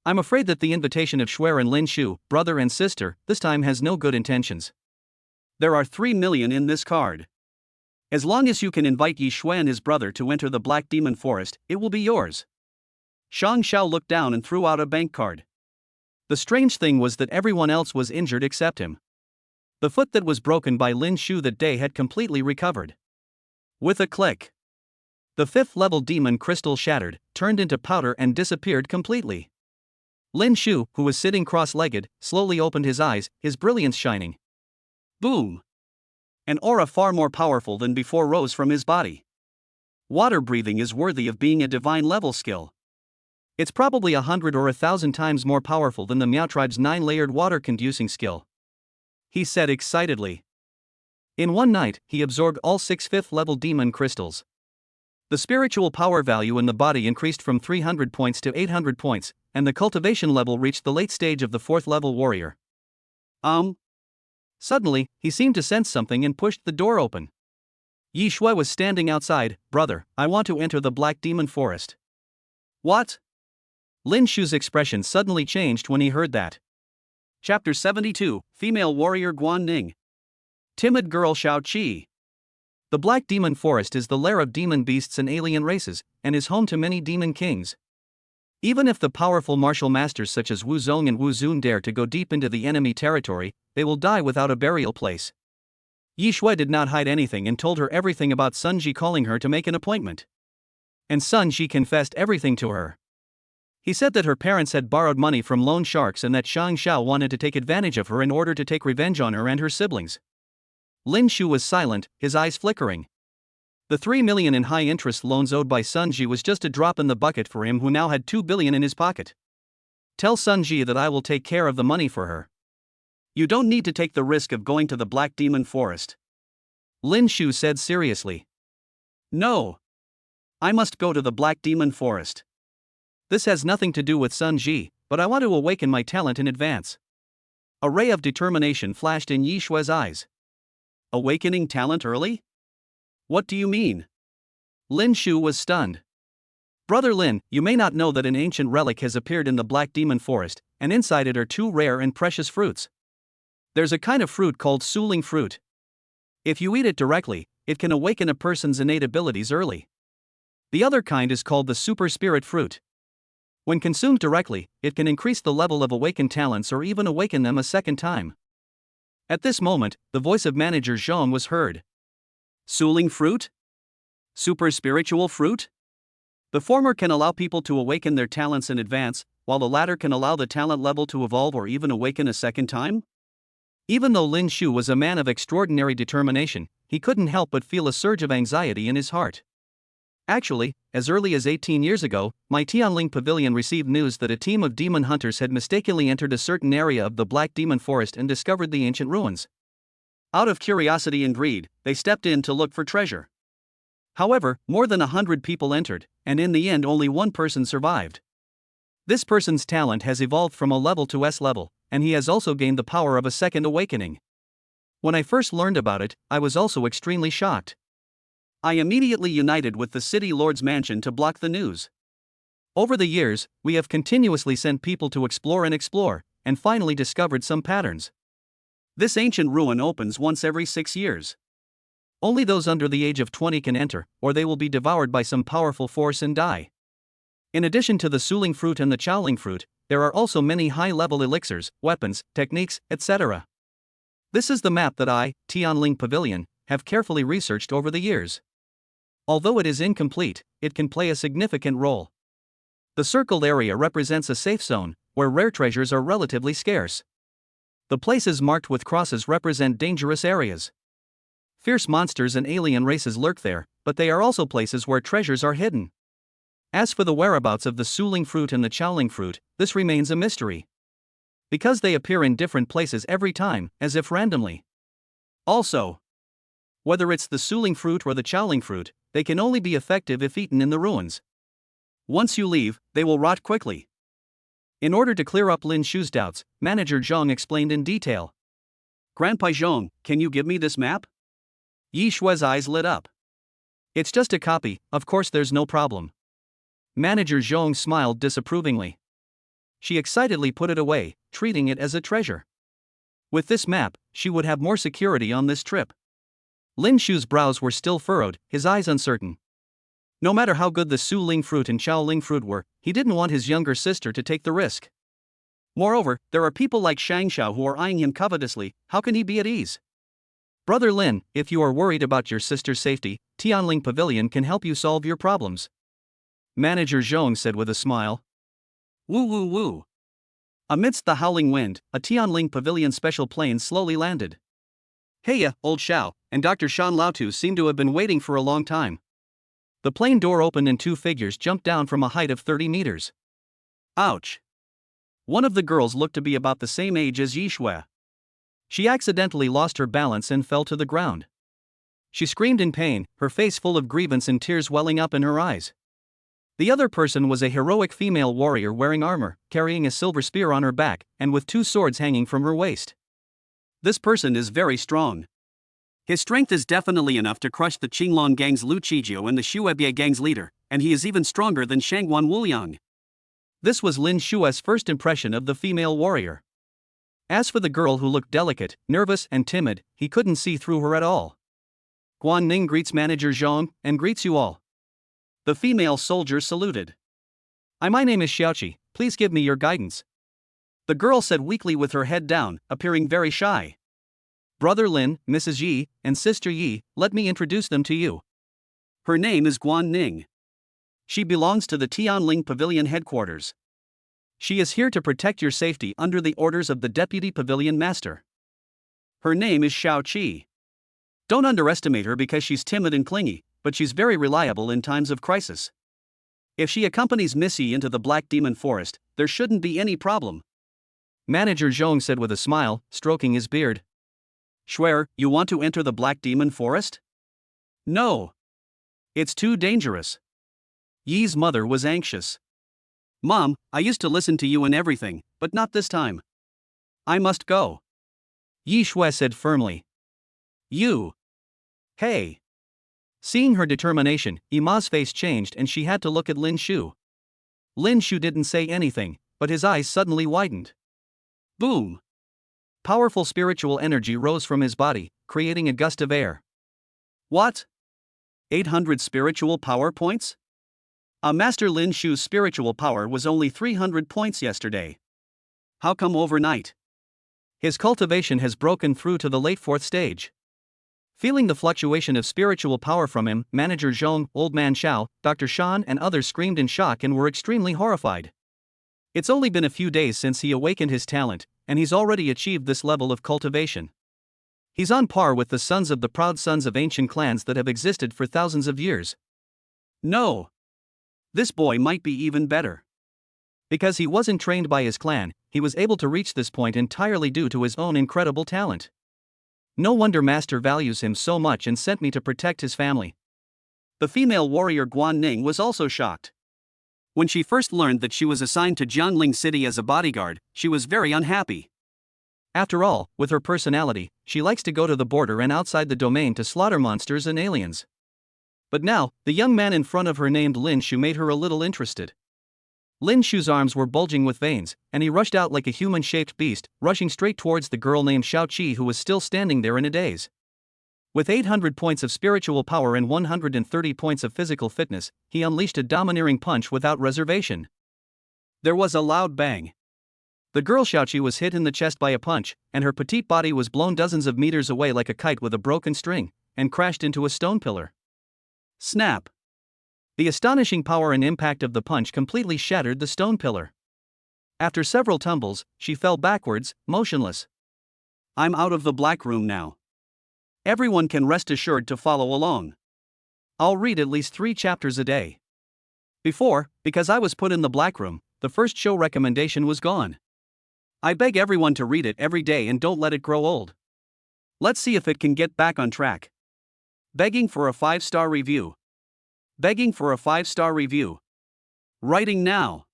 I'm afraid that the invitation of Shuer and Lin Shu, brother and sister, this time has no good intentions. There are 3 million in this card. As long as you can invite Yi Shui and his brother to enter the Black Demon Forest, it will be yours. Shang Xiao looked down and threw out a bank card. The strange thing was that everyone else was injured except him. The foot that was broken by Lin Shu that day had completely recovered. With a click, the 5th-level demon crystal shattered, turned into powder and disappeared completely. Lin Shu, who was sitting cross-legged, slowly opened his eyes, his brilliance shining. Boom! An aura far more powerful than before rose from his body. Water breathing is worthy of being a divine-level skill. It's probably 100 or 1,000 times more powerful than the Miao tribe's 9-layered water-conducing skill. He said excitedly. In one night, he absorbed all 6 5th-level demon crystals. The spiritual power value in the body increased from 300 points to 800 points, and the cultivation level reached the late stage of the 4th-level warrior. Suddenly, he seemed to sense something and pushed the door open. Yi Shui was standing outside. Brother, I want to enter the Black Demon Forest. What? Lin Shu's expression suddenly changed when he heard that. Chapter 72, Female Warrior Guan Ning. Timid Girl Shao Qi. The Black Demon Forest is the lair of demon beasts and alien races, and is home to many demon kings. Even if the powerful martial masters such as Wu Zong and Wu Zun dare to go deep into the enemy territory, they will die without a burial place. Yi Shui did not hide anything and told her everything about Sun Ji calling her to make an appointment. And Sun Ji confessed everything to her. He said that her parents had borrowed money from loan sharks and that Shang Xiao wanted to take advantage of her in order to take revenge on her and her siblings. Lin Shu was silent, his eyes flickering. The 3 million in high-interest loans owed by Sun Ji was just a drop in the bucket for him who now had 2 billion in his pocket. Tell Sun Ji that I will take care of the money for her. You don't need to take the risk of going to the Black Demon Forest. Lin Shu said seriously. No. I must go to the Black Demon Forest. This has nothing to do with Sun Ji, but I want to awaken my talent in advance. A ray of determination flashed in Yi Shui's eyes. Awakening talent early? What do you mean? Lin Shu was stunned. Brother Lin, you may not know that an ancient relic has appeared in the Black Demon Forest, and inside it are 2 rare and precious fruits. There's a kind of fruit called Suling fruit. If you eat it directly, it can awaken a person's innate abilities early. The other kind is called the Super Spirit fruit. When consumed directly, it can increase the level of awakened talents or even awaken them a second time. At this moment, the voice of Manager Zhong was heard. Suling fruit? Super spiritual fruit? The former can allow people to awaken their talents in advance, while the latter can allow the talent level to evolve or even awaken a second time? Even though Lin Shu was a man of extraordinary determination, he couldn't help but feel a surge of anxiety in his heart. Actually, as early as 18 years ago, my Tianling Pavilion received news that a team of demon hunters had mistakenly entered a certain area of the Black Demon Forest and discovered the ancient ruins. Out of curiosity and greed, they stepped in to look for treasure. However, more than 100 people entered, and in the end only one person survived. This person's talent has evolved from A level to S level, and he has also gained the power of a second awakening. When I first learned about it, I was also extremely shocked. I immediately united with the city lord's mansion to block the news. Over the years, we have continuously sent people to explore, and finally discovered some patterns. This ancient ruin opens once every 6 years. Only those under the age of 20 can enter, or they will be devoured by some powerful force and die. In addition to the Suling fruit and the Chaoling fruit, there are also many high-level elixirs, weapons, techniques, etc. This is the map that I, Tianling Pavilion, have carefully researched over the years. Although it is incomplete, it can play a significant role. The circled area represents a safe zone, where rare treasures are relatively scarce. The places marked with crosses represent dangerous areas. Fierce monsters and alien races lurk there, but they are also places where treasures are hidden. As for the whereabouts of the Suling fruit and the Chaoling fruit, this remains a mystery. Because they appear in different places every time, as if randomly. Also, whether it's the Suling fruit or the Chaoling fruit, they can only be effective if eaten in the ruins. Once you leave, they will rot quickly. In order to clear up Lin Shu's doubts, Manager Zhong explained in detail. Grandpa Zhong, can you give me this map? Yi Shui's eyes lit up. It's just a copy, of course there's no problem. Manager Zhong smiled disapprovingly. She excitedly put it away, treating it as a treasure. With this map, she would have more security on this trip. Lin Shu's brows were still furrowed, his eyes uncertain. No matter how good the Suling fruit and Chaoling fruit were, he didn't want his younger sister to take the risk. Moreover, there are people like Shang Xiao who are eyeing him covetously. How can he be at ease? Brother Lin, if you are worried about your sister's safety, Tianling Pavilion can help you solve your problems. Manager Zhong said with a smile. Woo woo woo. Amidst the howling wind, a Tianling Pavilion special plane slowly landed. Heya, old Xiao, and Dr. Shan Laotu seem to have been waiting for a long time. The plane door opened and 2 figures jumped down from a height of 30 meters. Ouch. One of the girls looked to be about the same age as Yi Shui. She accidentally lost her balance and fell to the ground. She screamed in pain, her face full of grievance and tears welling up in her eyes. The other person was a heroic female warrior wearing armor, carrying a silver spear on her back, and with 2 swords hanging from her waist. This person is very strong. His strength is definitely enough to crush the Qinglong gang's Lu Qijiu and the Xuebie gang's leader, and he is even stronger than Shangguan Wuliang. This was Lin Shue's first impression of the female warrior. As for the girl who looked delicate, nervous, and timid, he couldn't see through her at all. Guan Ning greets Manager Zhang and greets you all. The female soldier saluted. My name is Xiaoqi, please give me your guidance. The girl said weakly with her head down, appearing very shy. Brother Lin, Mrs. Yi, and Sister Yi, let me introduce them to you. Her name is Guan Ning. She belongs to the Tianling Pavilion headquarters. She is here to protect your safety under the orders of the Deputy Pavilion Master. Her name is Xiaoqi. Don't underestimate her because she's timid and clingy, but she's very reliable in times of crisis. If she accompanies Missy into the Black Demon Forest, there shouldn't be any problem. Manager Zhong said with a smile, stroking his beard. Shuer, you want to enter the Black Demon Forest? No. It's too dangerous. Yi's mother was anxious. Mom, I used to listen to you and everything, but not this time. I must go. Yi Shuai said firmly. You. Hey. Seeing her determination, Ima's face changed and she had to look at Lin Shu. Lin Shu didn't say anything, but his eyes suddenly widened. Boom. Powerful spiritual energy rose from his body, creating a gust of air. What? 800 spiritual power points? Master Lin Shu's spiritual power was only 300 points yesterday. How come overnight? His cultivation has broken through to the late 4th stage. Feeling the fluctuation of spiritual power from him, Manager Zhong, Old Man Xiao, Dr. Shan and others screamed in shock and were extremely horrified. It's only been a few days since he awakened his talent, and he's already achieved this level of cultivation. He's on par with the sons of the proud sons of ancient clans that have existed for thousands of years. No. This boy might be even better. Because he wasn't trained by his clan, he was able to reach this point entirely due to his own incredible talent. No wonder Master values him so much and sent me to protect his family. The female warrior Guan Ning was also shocked. When she first learned that she was assigned to Jiangling City as a bodyguard, she was very unhappy. After all, with her personality, she likes to go to the border and outside the domain to slaughter monsters and aliens. But now, the young man in front of her named Lin Shu made her a little interested. Lin Shu's arms were bulging with veins, and he rushed out like a human-shaped beast, rushing straight towards the girl named Xiaoqi who was still standing there in a daze. With 800 points of spiritual power and 130 points of physical fitness, he unleashed a domineering punch without reservation. There was a loud bang. The girl Xiaoqi was hit in the chest by a punch, and her petite body was blown dozens of meters away like a kite with a broken string, and crashed into a stone pillar. Snap! The astonishing power and impact of the punch completely shattered the stone pillar. After several tumbles, she fell backwards, motionless. I'm out of the black room now. Everyone can rest assured to follow along. I'll read at least 3 chapters a day. Before, because I was put in the black room, the first show recommendation was gone. I beg everyone to read it every day and don't let it grow old. Let's see if it can get back on track. Begging for a 5-star review. Begging for a 5-star review. Writing now.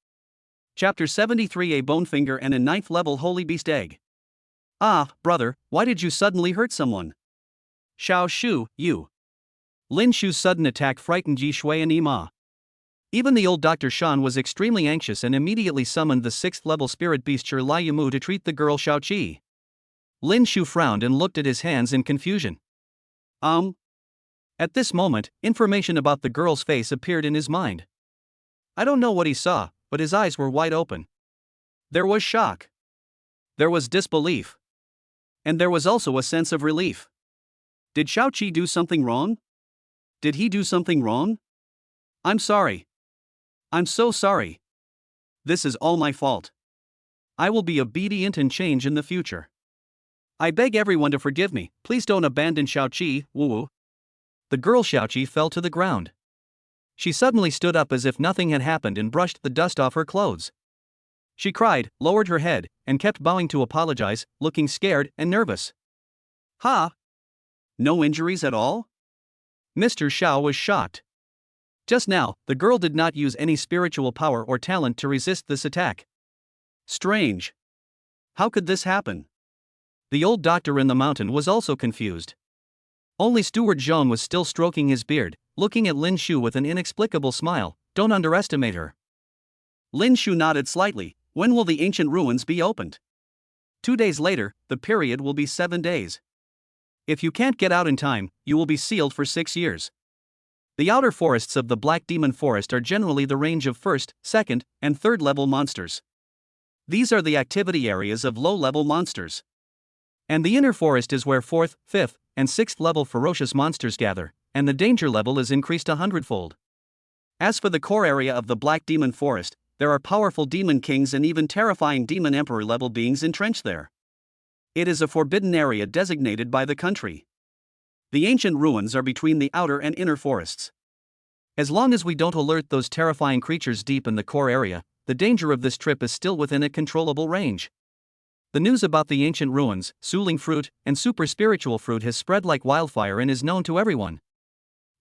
Chapter 73, A Bonefinger and a 9th level Holy Beast Egg. Ah, brother, why did you suddenly hurt someone? Xiao Shu, you. Lin Shu's sudden attack frightened Yi Shui and Ima. Even the old Dr. Shan was extremely anxious and immediately summoned the 6th level spirit beast Lai Yamu to treat the girl Xiaoqi. Lin Shu frowned and looked at his hands in confusion. At this moment, information about the girl's face appeared in his mind. I don't know what he saw, but his eyes were wide open. There was shock. There was disbelief. And there was also a sense of relief. Did Xiaoqi do something wrong? Did he do something wrong? I'm sorry. I'm so sorry. This is all my fault. I will be obedient and change in the future. I beg everyone to forgive me, please don't abandon Xiaoqi, woo. The girl Xiaoqi fell to the ground. She suddenly stood up as if nothing had happened and brushed the dust off her clothes. She cried, lowered her head, and kept bowing to apologize, looking scared and nervous. Ha! No injuries at all? Mr. Xiao was shocked. Just now, the girl did not use any spiritual power or talent to resist this attack. Strange. How could this happen? The old doctor in the mountain was also confused. Only Steward Zhong was still stroking his beard, looking at Lin Shu with an inexplicable smile. Don't underestimate her. Lin Shu nodded slightly. When will the ancient ruins be opened? 2 days later, the period will be 7 days. If you can't get out in time, you will be sealed for 6 years. The outer forests of the Black Demon Forest are generally the range of 1st, 2nd, and 3rd level monsters. These are the activity areas of low-level monsters. And the inner forest is where 4th, 5th, and 6th level ferocious monsters gather, and the danger level is increased 100-fold. As for the core area of the Black Demon Forest, there are powerful demon kings and even terrifying demon emperor level beings entrenched there. It is a forbidden area designated by the country. The ancient ruins are between the outer and inner forests. As long as we don't alert those terrifying creatures deep in the core area, the danger of this trip is still within a controllable range. The news about the ancient ruins, Suling fruit, and super spiritual fruit has spread like wildfire and is known to everyone.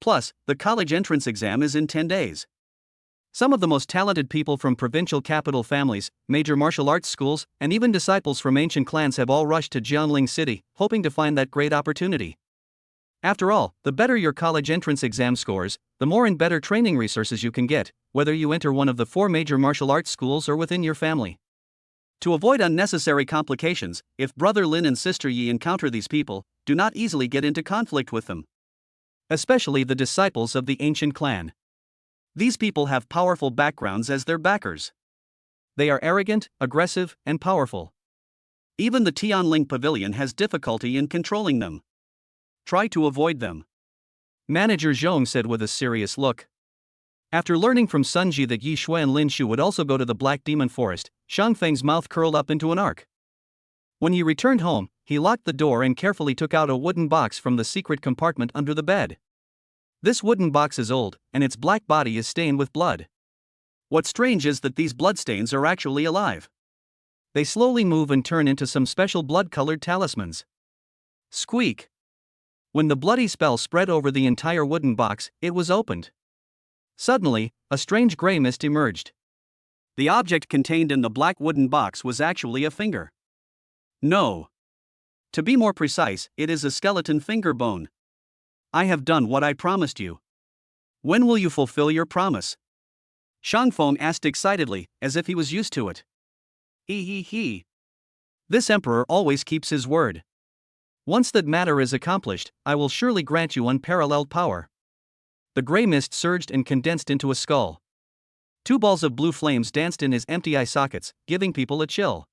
Plus, the college entrance exam is in 10 days. Some of the most talented people from provincial capital families, major martial arts schools, and even disciples from ancient clans have all rushed to Jiangling City, hoping to find that great opportunity. After all, the better your college entrance exam scores, the more and better training resources you can get, whether you enter one of the 4 major martial arts schools or within your family. To avoid unnecessary complications, if Brother Lin and Sister Yi encounter these people, do not easily get into conflict with them. Especially the disciples of the ancient clan. These people have powerful backgrounds as their backers. They are arrogant, aggressive, and powerful. Even the Tianling Pavilion has difficulty in controlling them. Try to avoid them. Manager Zhong said with a serious look. After learning from Sun Ji that Yi Shui and Lin Shu would also go to the Black Demon Forest, Shang Feng's mouth curled up into an arc. When he returned home, he locked the door and carefully took out a wooden box from the secret compartment under the bed. This wooden box is old, and its black body is stained with blood. What's strange is that these bloodstains are actually alive. They slowly move and turn into some special blood-colored talismans. Squeak! When the bloody spell spread over the entire wooden box, it was opened. Suddenly, a strange gray mist emerged. The object contained in the black wooden box was actually a finger. No. To be more precise, it is a skeleton finger bone. I have done what I promised you. When will you fulfill your promise? Shang Feng asked excitedly, as if he was used to it. He. This emperor always keeps his word. Once that matter is accomplished, I will surely grant you unparalleled power. The gray mist surged and condensed into a skull. 2 balls of blue flames danced in his empty eye sockets, giving people a chill.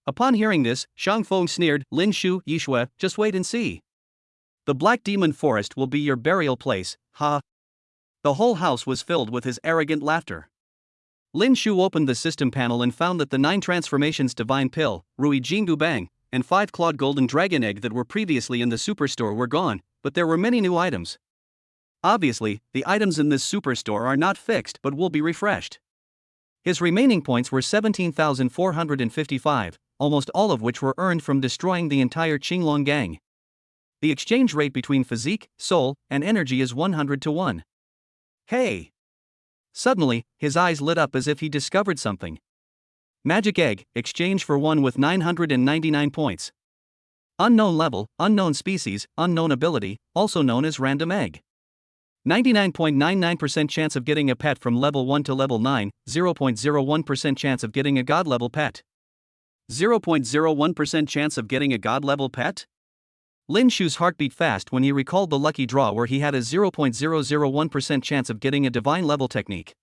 Upon hearing this, Shang Feng sneered, Lin Shu, Yi Shui, just wait and see. The Black Demon Forest will be your burial place, ha. The whole house was filled with his arrogant laughter. Lin Shu opened the system panel and found that the 9 transformations divine pill, Rui Jingu Bang, and 5 clawed golden dragon egg that were previously in the superstore were gone, but there were many new items. Obviously, the items in this superstore are not fixed but will be refreshed. His remaining points were 17,455, almost all of which were earned from destroying the entire Qinglong gang. The exchange rate between physique, soul, and energy is 100 to 1. Hey! Suddenly, his eyes lit up as if he discovered something. Magic egg, exchange for 1 with 999 points. Unknown level, unknown species, unknown ability, also known as random egg. 99.99% chance of getting a pet from level 1 to level 9, 0.01% chance of getting a god level pet. 0.01% chance of getting a god level pet? Lin Shu's heart beat fast when he recalled the lucky draw where he had a 0.001% chance of getting a divine level technique.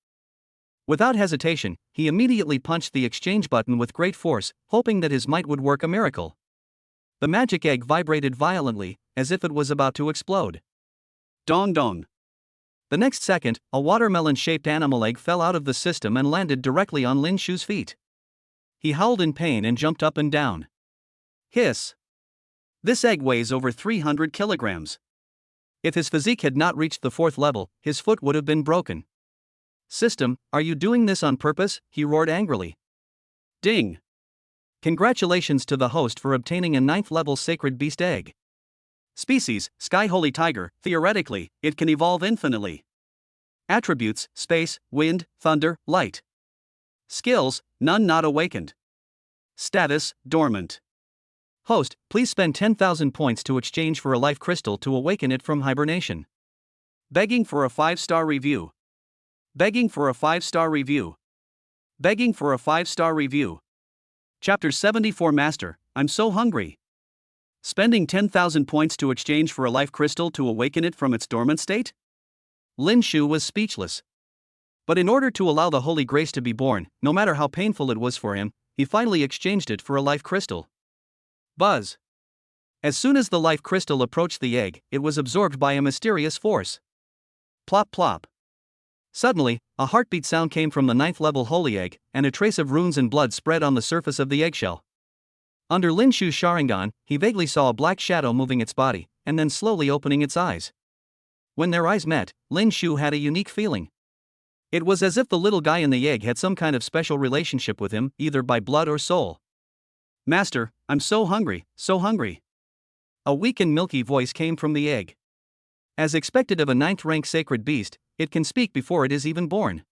Without hesitation, he immediately punched the exchange button with great force, hoping that his might would work a miracle. The magic egg vibrated violently, as if it was about to explode. Dong dong. The next second, a watermelon-shaped animal egg fell out of the system and landed directly on Lin Shu's feet. He howled in pain and jumped up and down. Hiss! This egg weighs over 300 kilograms. If his physique had not reached the 4th level, his foot would have been broken. System, are you doing this on purpose? He roared angrily. Ding! Congratulations to the host for obtaining a 9th level sacred beast egg. Species, Sky Holy Tiger, theoretically, it can evolve infinitely. Attributes, space, wind, thunder, light. Skills, none not awakened. Status, dormant. Host, please spend 10,000 points to exchange for a life crystal to awaken it from hibernation. Begging for a 5-star review. Begging for a 5-star review. Begging for a 5-star review. Chapter 74 Master, I'm so hungry. Spending 10,000 points to exchange for a life crystal to awaken it from its dormant state? Lin Shu was speechless. But in order to allow the Holy Grace to be born, no matter how painful it was for him, he finally exchanged it for a life crystal. Buzz. As soon as the life crystal approached the egg, it was absorbed by a mysterious force. Plop plop. Suddenly, a heartbeat sound came from the 9th-level holy egg, and a trace of runes and blood spread on the surface of the eggshell. Under Lin Shu's Sharingan, he vaguely saw a black shadow moving its body, and then slowly opening its eyes. When their eyes met, Lin Shu had a unique feeling. It was as if the little guy in the egg had some kind of special relationship with him, either by blood or soul. Master, I'm so hungry, so hungry. A weak and milky voice came from the egg. As expected of a 9th-rank sacred beast, it can speak before it is even born.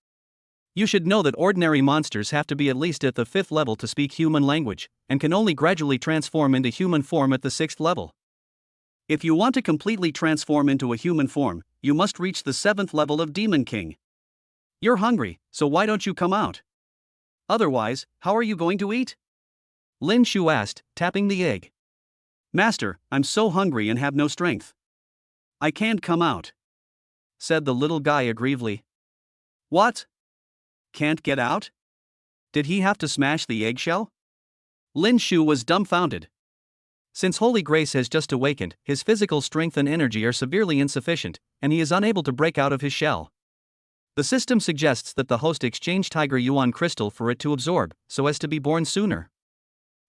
You should know that ordinary monsters have to be at least at the 5th level to speak human language, and can only gradually transform into human form at the 6th level. If you want to completely transform into a human form, you must reach the 7th level of Demon King. You're hungry, so why don't you come out? Otherwise, how are you going to eat? Lin Shu asked, tapping the egg. Master, I'm so hungry and have no strength. I can't come out, said the little guy aggrievedly. What? Can't get out? Did he have to smash the eggshell? Lin Shu was dumbfounded. Since Holy Grace has just awakened, his physical strength and energy are severely insufficient, and he is unable to break out of his shell. The system suggests that the host exchange Tiger Yuan crystal for it to absorb, so as to be born sooner.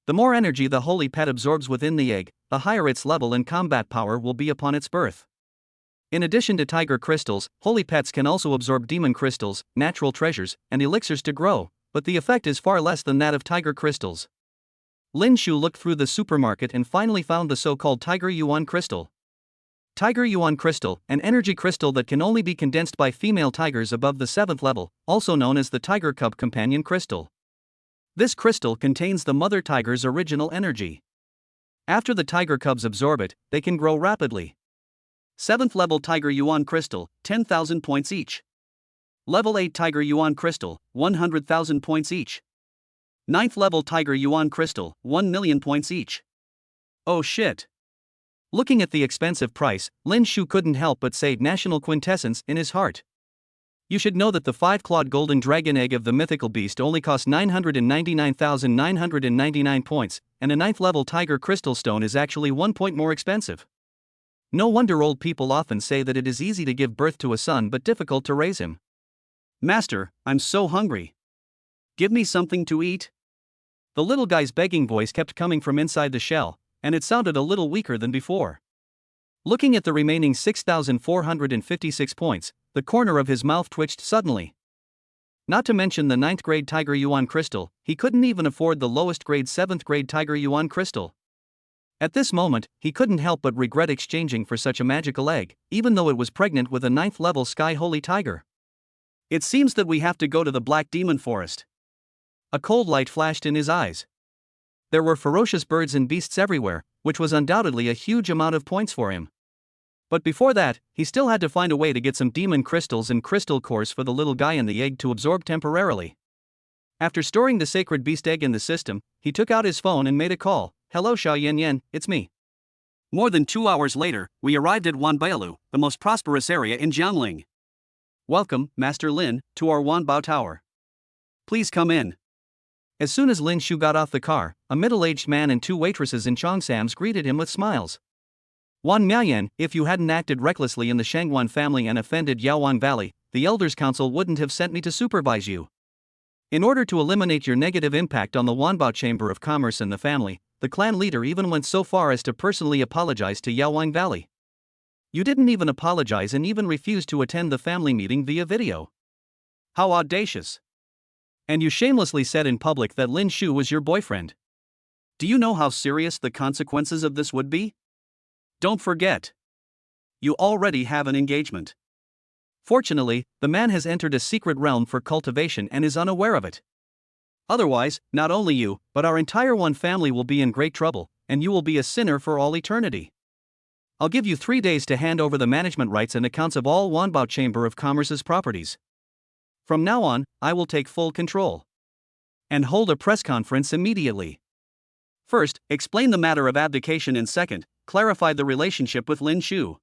The more energy the holy pet absorbs within the egg, the higher its level and combat power will be upon its birth. In addition to tiger crystals, holy pets can also absorb demon crystals, natural treasures, and elixirs to grow, but the effect is far less than that of tiger crystals. Lin Shu looked through the supermarket and finally found the so-called Tiger Yuan crystal. Tiger Yuan crystal, an energy crystal that can only be condensed by female tigers above the 7th level, also known as the Tiger Cub Companion crystal. This crystal contains the mother tiger's original energy. After the tiger cubs absorb it, they can grow rapidly. 7th level Tiger Yuan crystal, 10,000 points each. Level 8 Tiger Yuan crystal, 100,000 points each. 9th level Tiger Yuan crystal, 1,000,000 points each. Oh shit. Looking at the expensive price, Lin Shu couldn't help but say national quintessence in his heart. You should know that the 5-clawed golden dragon egg of the mythical beast only costs 999,999 points, and a 9th level tiger crystal stone is actually 1 point more expensive. No wonder old people often say that it is easy to give birth to a son but difficult to raise him. Master, I'm so hungry. Give me something to eat. The little guy's begging voice kept coming from inside the shell, and it sounded a little weaker than before. Looking at the remaining 6,456 points, the corner of his mouth twitched suddenly. Not to mention the 9th grade Tiger Yuan crystal, he couldn't even afford the lowest grade 7th grade Tiger Yuan crystal. At this moment, he couldn't help but regret exchanging for such a magical egg, even though it was pregnant with a 9th level Sky Holy Tiger. It seems that we have to go to the Black Demon Forest. A cold light flashed in his eyes. There were ferocious birds and beasts everywhere, which was undoubtedly a huge amount of points for him. But before that, he still had to find a way to get some demon crystals and crystal cores for the little guy in the egg to absorb temporarily. After storing the sacred beast egg in the system, he took out his phone and made a call. Hello Xia Yan Yan, it's me. More than 2 hours later, we arrived at Wanbailu, the most prosperous area in Jiangling. Welcome, Master Lin, to our Wanbao Tower. Please come in. As soon as Lin Shu got off the car, a middle-aged man and 2 waitresses in Cheongsams greeted him with smiles. Wan Miaoyan, if you hadn't acted recklessly in the Shangwan family and offended Yaowan Valley, the Elders' Council wouldn't have sent me to supervise you. In order to eliminate your negative impact on the Wanbao Chamber of Commerce and the family, the clan leader even went so far as to personally apologize to Yaowan Valley. You didn't even apologize and even refused to attend the family meeting via video. How audacious. And you shamelessly said in public that Lin Shu was your boyfriend. Do you know how serious the consequences of this would be? Don't forget. You already have an engagement. Fortunately, the man has entered a secret realm for cultivation and is unaware of it. Otherwise, not only you, but our entire Wan family will be in great trouble, and you will be a sinner for all eternity. I'll give you 3 days to hand over the management rights and accounts of all Wanbao Chamber of Commerce's properties. From now on, I will take full control. and hold a press conference immediately. First, explain the matter of abdication, and second, clarify the relationship with Lin Shu.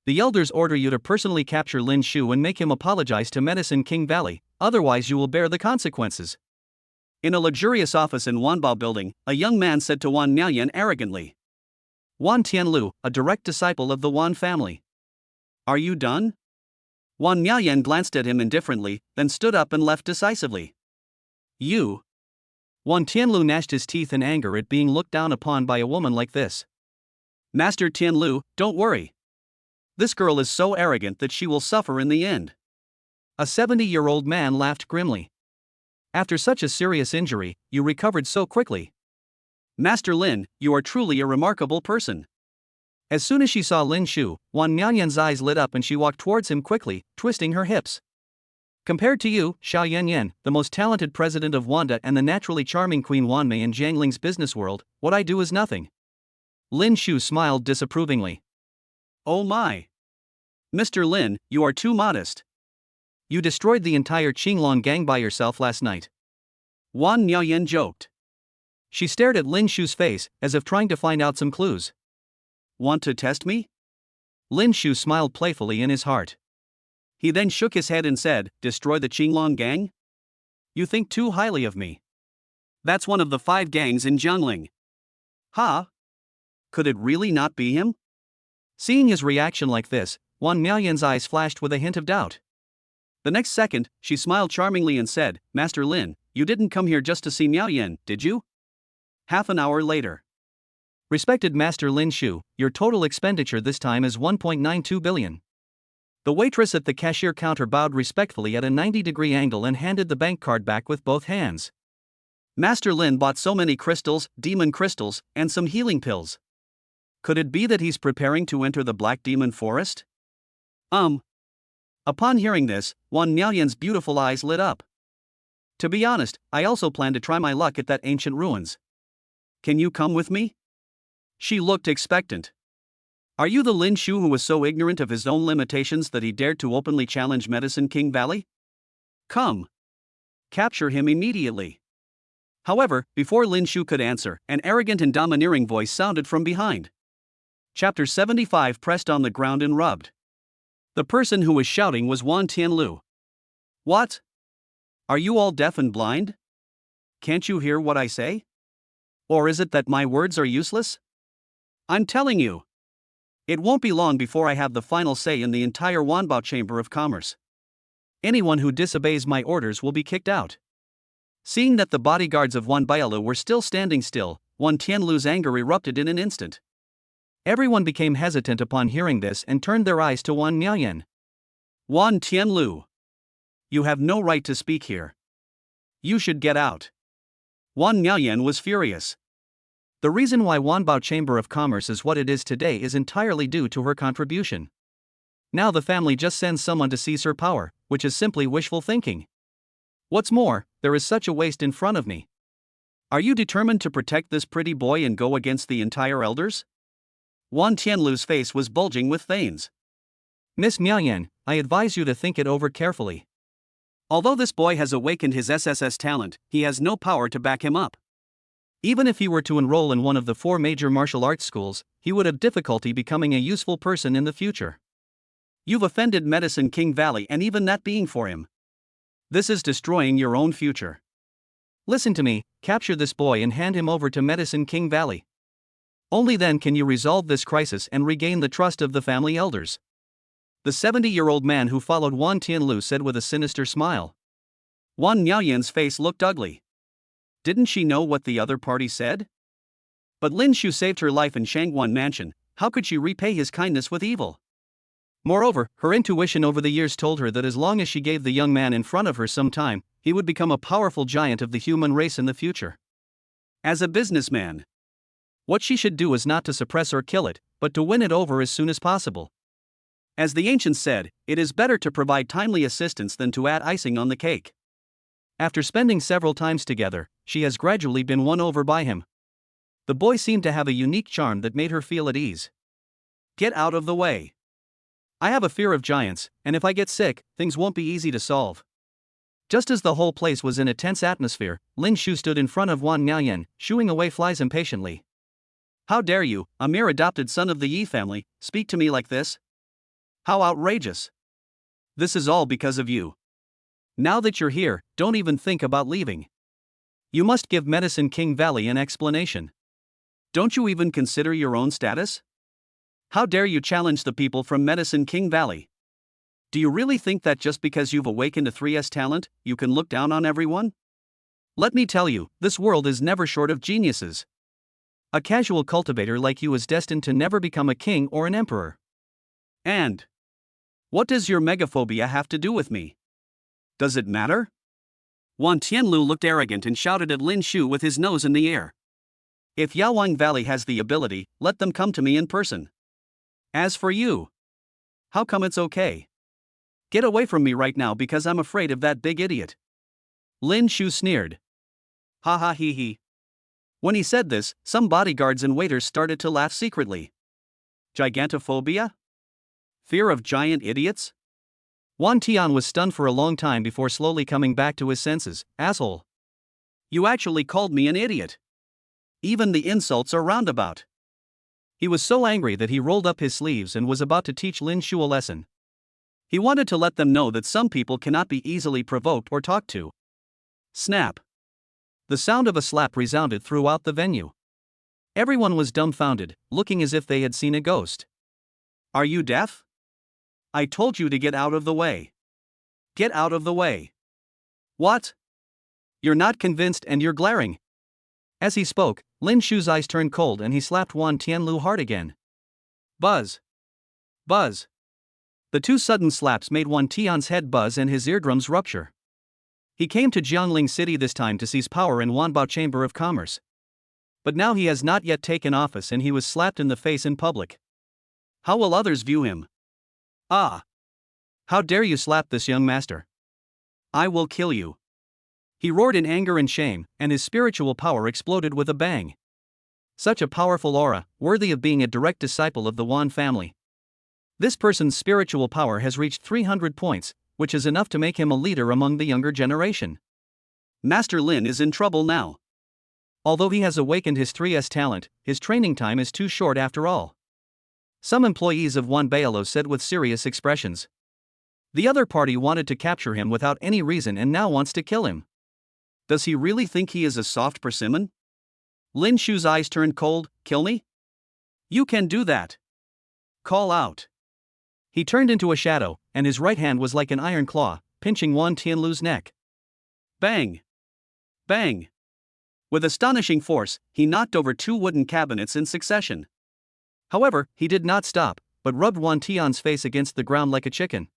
The elders order you to personally capture Lin Shu and make him apologize to Medicine King Valley, otherwise you will bear the consequences. In a luxurious office in Wanbao building, a young man said to Wan Miaoyan arrogantly. Wan Tianlu, a direct disciple of the Wan family. Are you done? Wan Miaoyan glanced at him indifferently, then stood up and left decisively. You. Wan Tianlu gnashed his teeth in anger at being looked down upon by a woman like this. Master Tianlu, don't worry. This girl is so arrogant that she will suffer in the end. A 70-year-old man laughed grimly. After such a serious injury, you recovered so quickly. Master Lin, you are truly a remarkable person. As soon as she saw Lin Shu, Wan Miaoyan's eyes lit up and she walked towards him quickly, twisting her hips. Compared to you, Xiao Yanyan, the most talented president of Wanda and the naturally charming Queen Wanmei in Jiangling's business world, what I do is nothing. Lin Shu smiled disapprovingly. Oh my! Mr. Lin, you are too modest. You destroyed the entire Qinglong gang by yourself last night. Wan Miaoyan joked. She stared at Lin Shu's face, as if trying to find out some clues. Want to test me? Lin Shu smiled playfully in his heart. He then shook his head and said, destroy the Qinglong gang? You think too highly of me. That's one of the 5 gangs in Jiangling. Ha! Could it really not be him? Seeing his reaction like this, Wan Miaoyan's eyes flashed with a hint of doubt. The next second, she smiled charmingly and said, Master Lin, you didn't come here just to see Miaoyan, did you? Half an hour later. Respected Master Lin Shu, your total expenditure this time is 1.92 billion. The waitress at the cashier counter bowed respectfully at a 90-degree angle and handed the bank card back with both hands. Master Lin bought so many crystals, demon crystals, and some healing pills. Could it be that he's preparing to enter the Black Demon Forest? Upon hearing this, Wan Miaoyan's beautiful eyes lit up. To be honest, I also plan to try my luck at that ancient ruins. Can you come with me? She looked expectant. Are you the Lin Shu who was so ignorant of his own limitations that he dared to openly challenge Medicine King Valley? Come. Capture him immediately. However, before Lin Shu could answer, an arrogant and domineering voice sounded from behind. Chapter 75 pressed on the ground and rubbed. The person who was shouting was Wan Tianlu. What? Are you all deaf and blind? Can't you hear what I say? Or is it that my words are useless? I'm telling you. It won't be long before I have the final say in the entire Wanbao Chamber of Commerce. Anyone who disobeys my orders will be kicked out. Seeing that the bodyguards of Wan Bailu were still standing still, Wan Tianlu's anger erupted in an instant. Everyone became hesitant upon hearing this and turned their eyes to Wan Miaoyan. Wan Tianlu. You have no right to speak here. You should get out. Wan Miaoyan was furious. The reason why Wanbao Chamber of Commerce is what it is today is entirely due to her contribution. Now the family just sends someone to seize her power, which is simply wishful thinking. What's more, there is such a waste in front of me. Are you determined to protect this pretty boy and go against the entire elders? Wan Tianlu's face was bulging with veins. Miss Miaoyan, I advise you to think it over carefully. Although this boy has awakened his SSS talent, he has no power to back him up. Even if he were to enroll in one of the 4 major martial arts schools, he would have difficulty becoming a useful person in the future. You've offended Medicine King Valley and even that being for him. This is destroying your own future. Listen to me, capture this boy and hand him over to Medicine King Valley. Only then can you resolve this crisis and regain the trust of the family elders. The 70-year-old man who followed Wan Tianlu said with a sinister smile. Wan Miaoyan's face looked ugly. Didn't she know what the other party said? But Lin Shu saved her life in Shangguan Mansion, how could she repay his kindness with evil? Moreover, her intuition over the years told her that as long as she gave the young man in front of her some time, he would become a powerful giant of the human race in the future. As a businessman, what she should do is not to suppress or kill it, but to win it over as soon as possible. As the ancients said, it is better to provide timely assistance than to add icing on the cake. After spending several times together, she has gradually been won over by him. The boy seemed to have a unique charm that made her feel at ease. Get out of the way. I have a fear of giants, and if I get sick, things won't be easy to solve. Just as the whole place was in a tense atmosphere, Lin Shu stood in front of Wan Miaoyan, shooing away flies impatiently. How dare you, a mere adopted son of the Yi family, speak to me like this? How outrageous! This is all because of you. Now that you're here, don't even think about leaving. You must give Medicine King Valley an explanation. Don't you even consider your own status? How dare you challenge the people from Medicine King Valley? Do you really think that just because you've awakened a 3S talent, you can look down on everyone? Let me tell you, this world is never short of geniuses. A casual cultivator like you is destined to never become a king or an emperor. And what does your megaphobia have to do with me? Does it matter? Wan Tianlu looked arrogant and shouted at Lin Shu with his nose in the air. If Yaowang Valley has the ability, let them come to me in person. As for you, how come it's okay? Get away from me right now because I'm afraid of that big idiot. Lin Shu sneered. Ha ha he he. When he said this, some bodyguards and waiters started to laugh secretly. Gigantophobia? Fear of giant idiots? Wan Tian was stunned for a long time before slowly coming back to his senses. Asshole. You actually called me an idiot. Even the insults are roundabout. He was so angry that he rolled up his sleeves and was about to teach Lin Shu a lesson. He wanted to let them know that some people cannot be easily provoked or talked to. Snap. The sound of a slap resounded throughout the venue. Everyone was dumbfounded, looking as if they had seen a ghost. Are you deaf? I told you to get out of the way. Get out of the way. What? You're not convinced and you're glaring. As he spoke, Lin Shu's eyes turned cold and he slapped Wan Tianlu hard again. Buzz. Buzz. The two sudden slaps made Wan Tian's head buzz and his eardrums rupture. He came to Jiangling City this time to seize power in Wanbao Chamber of Commerce. But now he has not yet taken office and he was slapped in the face in public. How will others view him? Ah! How dare you slap this young master? I will kill you. He roared in anger and shame, and his spiritual power exploded with a bang. Such a powerful aura, worthy of being a direct disciple of the Wan family. This person's spiritual power has reached 300 points, which is enough to make him a leader among the younger generation. Master Lin is in trouble now. Although he has awakened his 3S talent, his training time is too short after all. Some employees of Wan Bailo said with serious expressions. The other party wanted to capture him without any reason and now wants to kill him. Does he really think he is a soft persimmon? Lin Shu's eyes turned cold. Kill me? You can do that. Call out. He turned into a shadow, and his right hand was like an iron claw, pinching Wan Tianlu's neck. Bang! Bang! With astonishing force, he knocked over 2 wooden cabinets in succession. However, he did not stop, but rubbed Wan Tian's face against the ground like a chicken.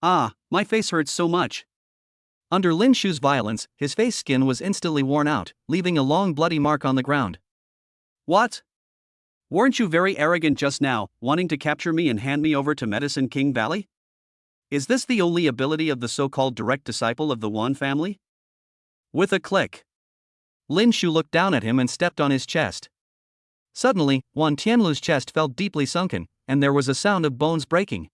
Ah, my face hurts so much. Under Lin Shu's violence, his face skin was instantly worn out, leaving a long bloody mark on the ground. What? Weren't you very arrogant just now, wanting to capture me and hand me over to Medicine King Valley? Is this the only ability of the so-called direct disciple of the Wan family? With a click, Lin Shu looked down at him and stepped on his chest. Suddenly, Wan Tianlu's chest felt deeply sunken, and there was a sound of bones breaking.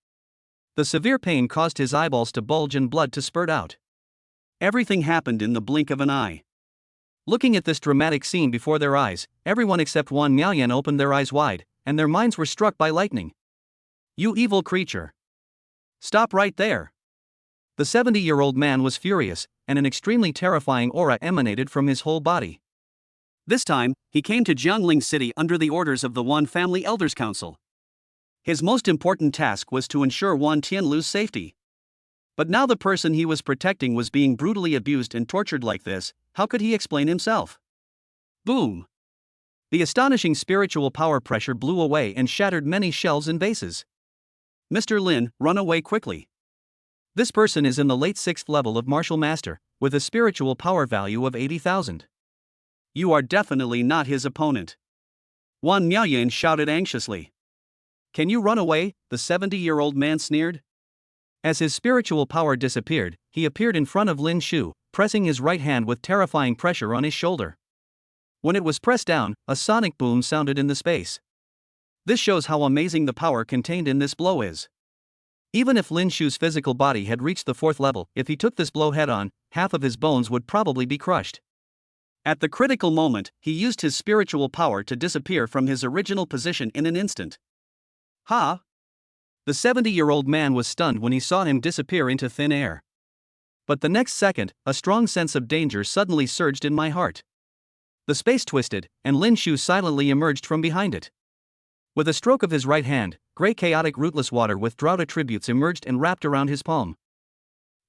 The severe pain caused his eyeballs to bulge and blood to spurt out. Everything happened in the blink of an eye. Looking at this dramatic scene before their eyes, everyone except Wan Miaoyan opened their eyes wide, and their minds were struck by lightning. You evil creature! Stop right there! The 70-year-old man was furious, and an extremely terrifying aura emanated from his whole body. This time, he came to Jiangling City under the orders of the Wan Family Elders Council. His most important task was to ensure Wan Tianlu's safety. But now the person he was protecting was being brutally abused and tortured like this. How could he explain himself? Boom! The astonishing spiritual power pressure blew away and shattered many shelves and vases. Mr. Lin, run away quickly. This person is in the late 6th level of Martial Master, with a spiritual power value of 80,000. You are definitely not his opponent. Wan Miaoyan shouted anxiously. Can you run away? The 70-year-old man sneered. As his spiritual power disappeared, he appeared in front of Lin Shu, pressing his right hand with terrifying pressure on his shoulder. When it was pressed down, a sonic boom sounded in the space. This shows how amazing the power contained in this blow is. Even if Lin Shu's physical body had reached the 4th level, if he took this blow head-on, half of his bones would probably be crushed. At the critical moment, he used his spiritual power to disappear from his original position in an instant. Ha! The 70-year-old man was stunned when he saw him disappear into thin air. But the next second, a strong sense of danger suddenly surged in my heart. The space twisted, and Lin Shu silently emerged from behind it. With a stroke of his right hand, grey chaotic rootless water with drought attributes emerged and wrapped around his palm.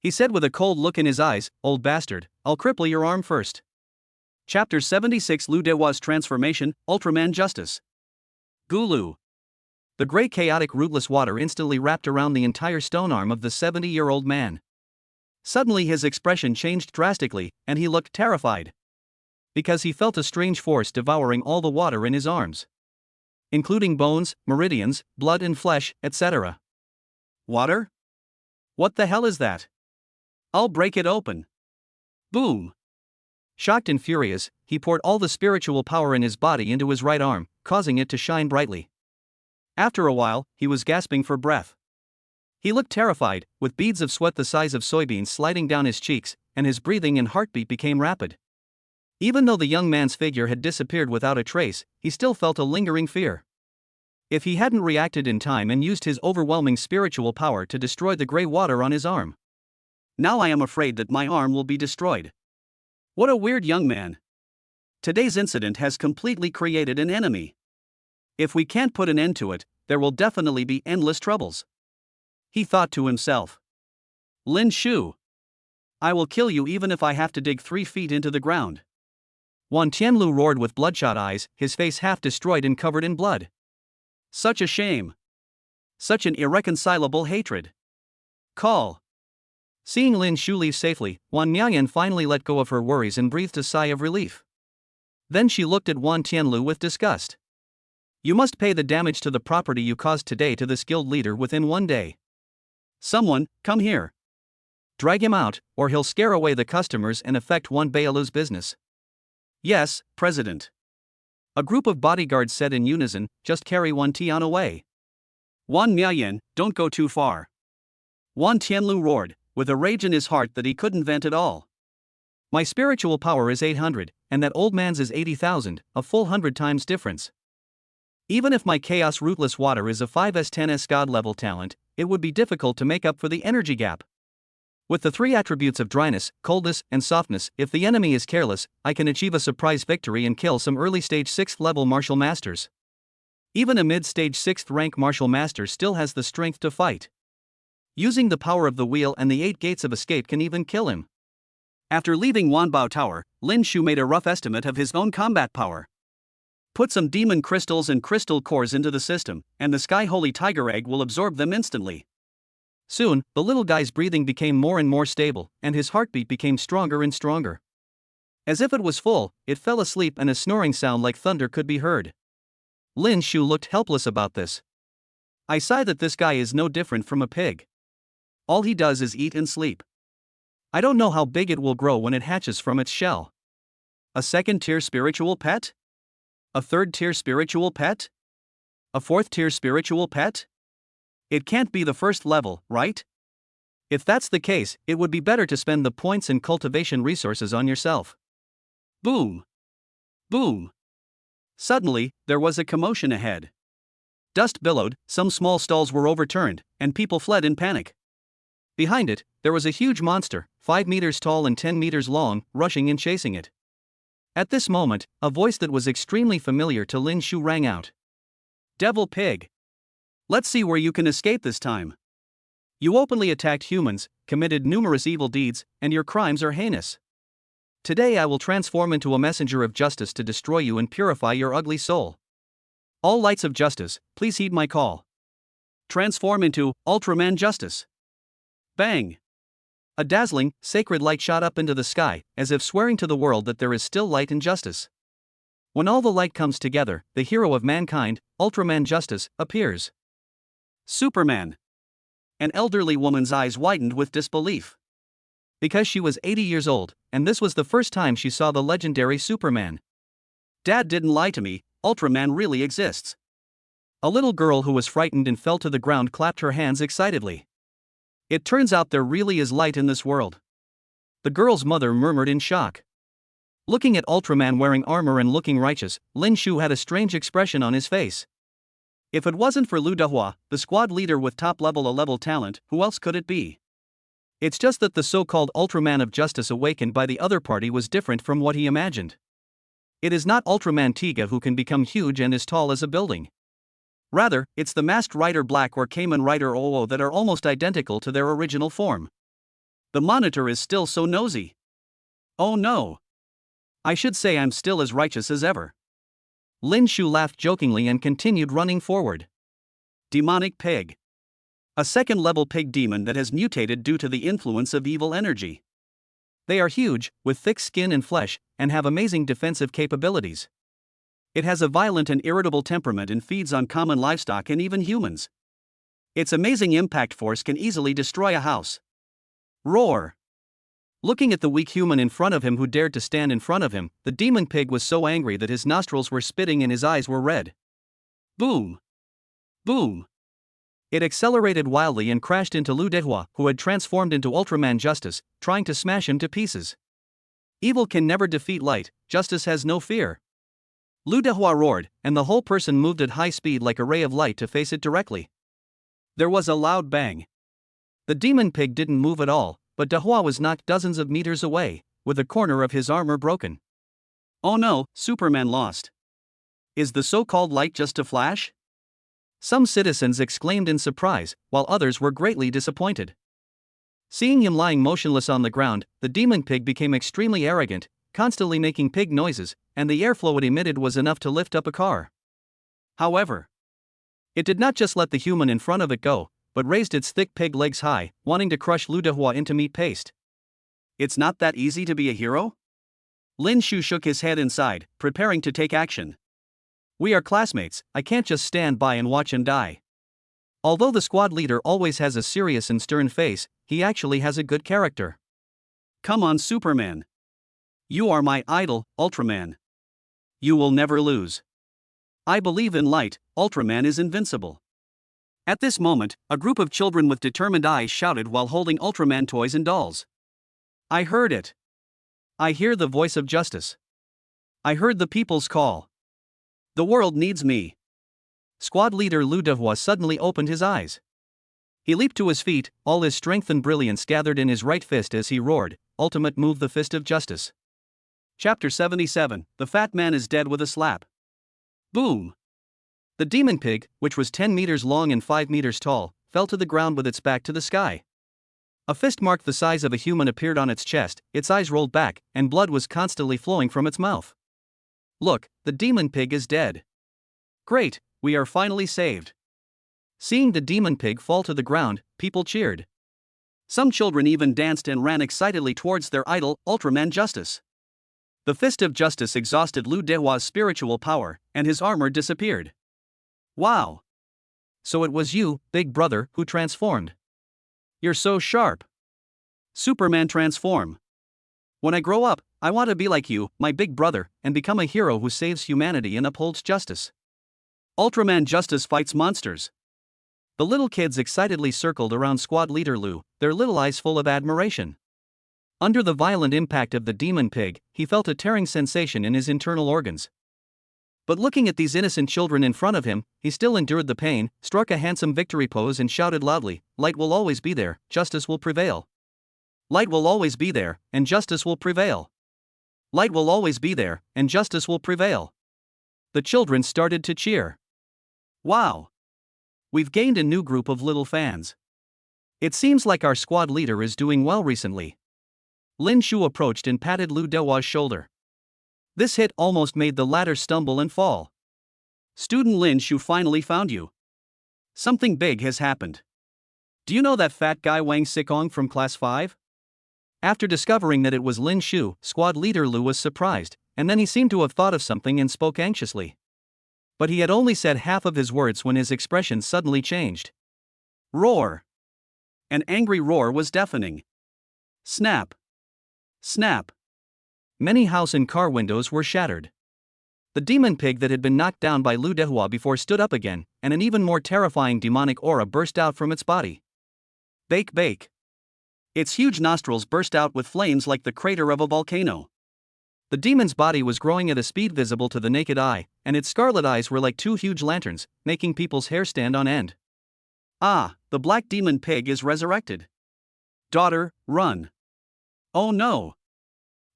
He said with a cold look in his eyes, "Old bastard, I'll cripple your arm first." Chapter 76 Lu Dewa's Transformation, Ultraman Justice. Gulu. The grey chaotic rootless water instantly wrapped around the entire stone arm of the 70-year-old man. Suddenly his expression changed drastically, and he looked terrified. Because he felt a strange force devouring all the water in his arms, including bones, meridians, blood and flesh, etc. Water? What the hell is that? I'll break it open. Boom! Shocked and furious, he poured all the spiritual power in his body into his right arm, causing it to shine brightly. After a while, he was gasping for breath. He looked terrified, with beads of sweat the size of soybeans sliding down his cheeks, and his breathing and heartbeat became rapid. Even though the young man's figure had disappeared without a trace, he still felt a lingering fear. If he hadn't reacted in time and used his overwhelming spiritual power to destroy the grey water on his arm. Now I am afraid that my arm will be destroyed. What a weird young man. Today's incident has completely created an enemy. If we can't put an end to it, there will definitely be endless troubles. He thought to himself. Lin Shu. I will kill you even if I have to dig 3 feet into the ground. Wan Tianlu roared with bloodshot eyes, his face half destroyed and covered in blood. Such a shame. Such an irreconcilable hatred. Call. Seeing Lin Shu leave safely, Wan Miaoyan finally let go of her worries and breathed a sigh of relief. Then she looked at Wan Tianlu with disgust. You must pay the damage to the property you caused today to this guild leader within 1 day. Someone, come here. Drag him out, or he'll scare away the customers and affect Wan Bailu's business. Yes, President. A group of bodyguards said in unison, just carry Wan Tian away. Wan Miaoyan, don't go too far. Wan Tianlu roared, with a rage in his heart that he couldn't vent at all. My spiritual power is 800, and that old man's is 80,000, a full 100 times difference. Even if my chaos rootless water is a 5S10S god level talent, it would be difficult to make up for the energy gap. With the 3 attributes of dryness, coldness, and softness, if the enemy is careless, I can achieve a surprise victory and kill some early stage 6th level martial masters. Even a mid-stage 6th rank martial master still has the strength to fight. Using the power of the wheel and the 8 gates of escape can even kill him. After leaving Wanbao Tower, Lin Shu made a rough estimate of his own combat power. Put some demon crystals and crystal cores into the system, and the Sky Holy Tiger Egg will absorb them instantly. Soon, the little guy's breathing became more and more stable, and his heartbeat became stronger and stronger. As if it was full, it fell asleep and a snoring sound like thunder could be heard. Lin Shu looked helpless about this. I sigh that this guy is no different from a pig. All he does is eat and sleep. I don't know how big it will grow when it hatches from its shell. A 2nd-tier spiritual pet? A 3rd-tier spiritual pet? A 4th-tier spiritual pet? It can't be the 1st level, right? If that's the case, it would be better to spend the points and cultivation resources on yourself. Boom! Boom! Suddenly, there was a commotion ahead. Dust billowed, some small stalls were overturned, and people fled in panic. Behind it, there was a huge monster, 5 meters tall and 10 meters long, rushing and chasing it. At this moment, a voice that was extremely familiar to Lin Shu rang out. Devil pig! Let's see where you can escape this time. You openly attacked humans, committed numerous evil deeds, and your crimes are heinous. Today I will transform into a messenger of justice to destroy you and purify your ugly soul. All lights of justice, please heed my call. Transform into Ultraman Justice. Bang! A dazzling, sacred light shot up into the sky, as if swearing to the world that there is still light and justice. When all the light comes together, the hero of mankind, Ultraman Justice, appears. Superman. An elderly woman's eyes widened with disbelief. Because she was 80 years old, and this was the first time she saw the legendary Superman. Dad didn't lie to me, Ultraman really exists. A little girl who was frightened and fell to the ground clapped her hands excitedly. It turns out there really is light in this world. the girl's mother murmured in shock. Looking at Ultraman wearing armor and looking righteous, Lin Shu had a strange expression on his face. If it wasn't for Lu Dehua, the squad leader with top-level talent, who else could it be? It's just that the so-called Ultraman of Justice awakened by the other party was different from what he imagined. It is not Ultraman Tiga who can become huge and as tall as a building. Rather, it's the Masked Rider Black or Kamen Rider Oo that are almost identical to their original form. The monitor is still so nosy. Oh no. I should say I'm still as righteous as ever. Lin Shu laughed jokingly and continued running forward. Demonic Pig. A second-level pig demon that has mutated due to the influence of evil energy. They are huge, with thick skin and flesh, and have amazing defensive capabilities. It has a violent and irritable temperament and feeds on common livestock and even humans. Its amazing impact force can easily destroy a house. Roar! Looking at the weak human in front of him who dared to stand in front of him, the demon pig was so angry that his nostrils were spitting and his eyes were red. Boom! Boom! It accelerated wildly and crashed into Lu Dehua, who had transformed into Ultraman Justice, trying to smash him to pieces. Evil can never defeat light, justice has no fear. Lu Dehua roared, and the whole person moved at high speed like a ray of light to face it directly. There was a loud bang. The demon pig didn't move at all, but Dehua was knocked dozens of meters away, with a corner of his armor broken. Oh no, Superman lost. Is the so-called light just a flash? Some citizens exclaimed in surprise, while others were greatly disappointed. Seeing him lying motionless on the ground, the demon pig became extremely arrogant, constantly making pig noises, and the airflow it emitted was enough to lift up a car. However, it did not just let the human in front of it go, but raised its thick pig legs high, wanting to crush Lu Dehua into meat paste. It's not that easy to be a hero? Lin Shu shook his head inside, preparing to take action. We are classmates, I can't just stand by and watch him die. Although the squad leader always has a serious and stern face, he actually has a good character. Come on, Superman. You are my idol, Ultraman. You will never lose. I believe in light, Ultraman is invincible. At this moment, a group of children with determined eyes shouted while holding Ultraman toys and dolls. I heard it. I hear the voice of justice. I heard the people's call. The world needs me. Squad leader Lu Dehua suddenly opened his eyes. He leaped to his feet, all his strength and brilliance gathered in his right fist as he roared, "Ultimate move, the fist of justice." Chapter 77, The Fat Man is Dead with a Slap. Boom! The demon pig, which was 10 meters long and 5 meters tall, fell to the ground with its back to the sky. A fist marked the size of a human appeared on its chest, its eyes rolled back, and blood was constantly flowing from its mouth. Look, the demon pig is dead. Great, we are finally saved. Seeing the demon pig fall to the ground, people cheered. Some children even danced and ran excitedly towards their idol, Ultraman Justice. The fist of justice exhausted Lu Dehua's spiritual power, and his armor disappeared. Wow! So it was you, big brother, who transformed. You're so sharp. Superman transform. When I grow up, I want to be like you, my big brother, and become a hero who saves humanity and upholds justice. Ultraman Justice fights monsters. The little kids excitedly circled around squad leader Lu, their little eyes full of admiration. Under the violent impact of the demon pig, he felt a tearing sensation in his internal organs. But looking at these innocent children in front of him, he still endured the pain, struck a handsome victory pose and shouted loudly, "Light will always be there, justice will prevail. Light will always be there, and justice will prevail. Light will always be there, and justice will prevail." The children started to cheer. Wow! We've gained a new group of little fans. It seems like our squad leader is doing well recently. Lin Shu approached and patted Lu Dehua's shoulder. This hit almost made the latter stumble and fall. Student Lin Shu finally found you. Something big has happened. Do you know that fat guy Wang Sikong from class 5? After discovering that it was Lin Shu, squad leader Lu was surprised, and then he seemed to have thought of something and spoke anxiously. But he had only said half of his words when his expression suddenly changed. Roar! An angry roar was deafening. Snap! Snap! Many house and car windows were shattered. The demon pig that had been knocked down by Lu Dehua before stood up again, and an even more terrifying demonic aura burst out from its body. Bake bake! Its huge nostrils burst out with flames like the crater of a volcano. The demon's body was growing at a speed visible to the naked eye, and its scarlet eyes were like two huge lanterns, making people's hair stand on end. Ah, the black demon pig is resurrected. Daughter, run. Oh no.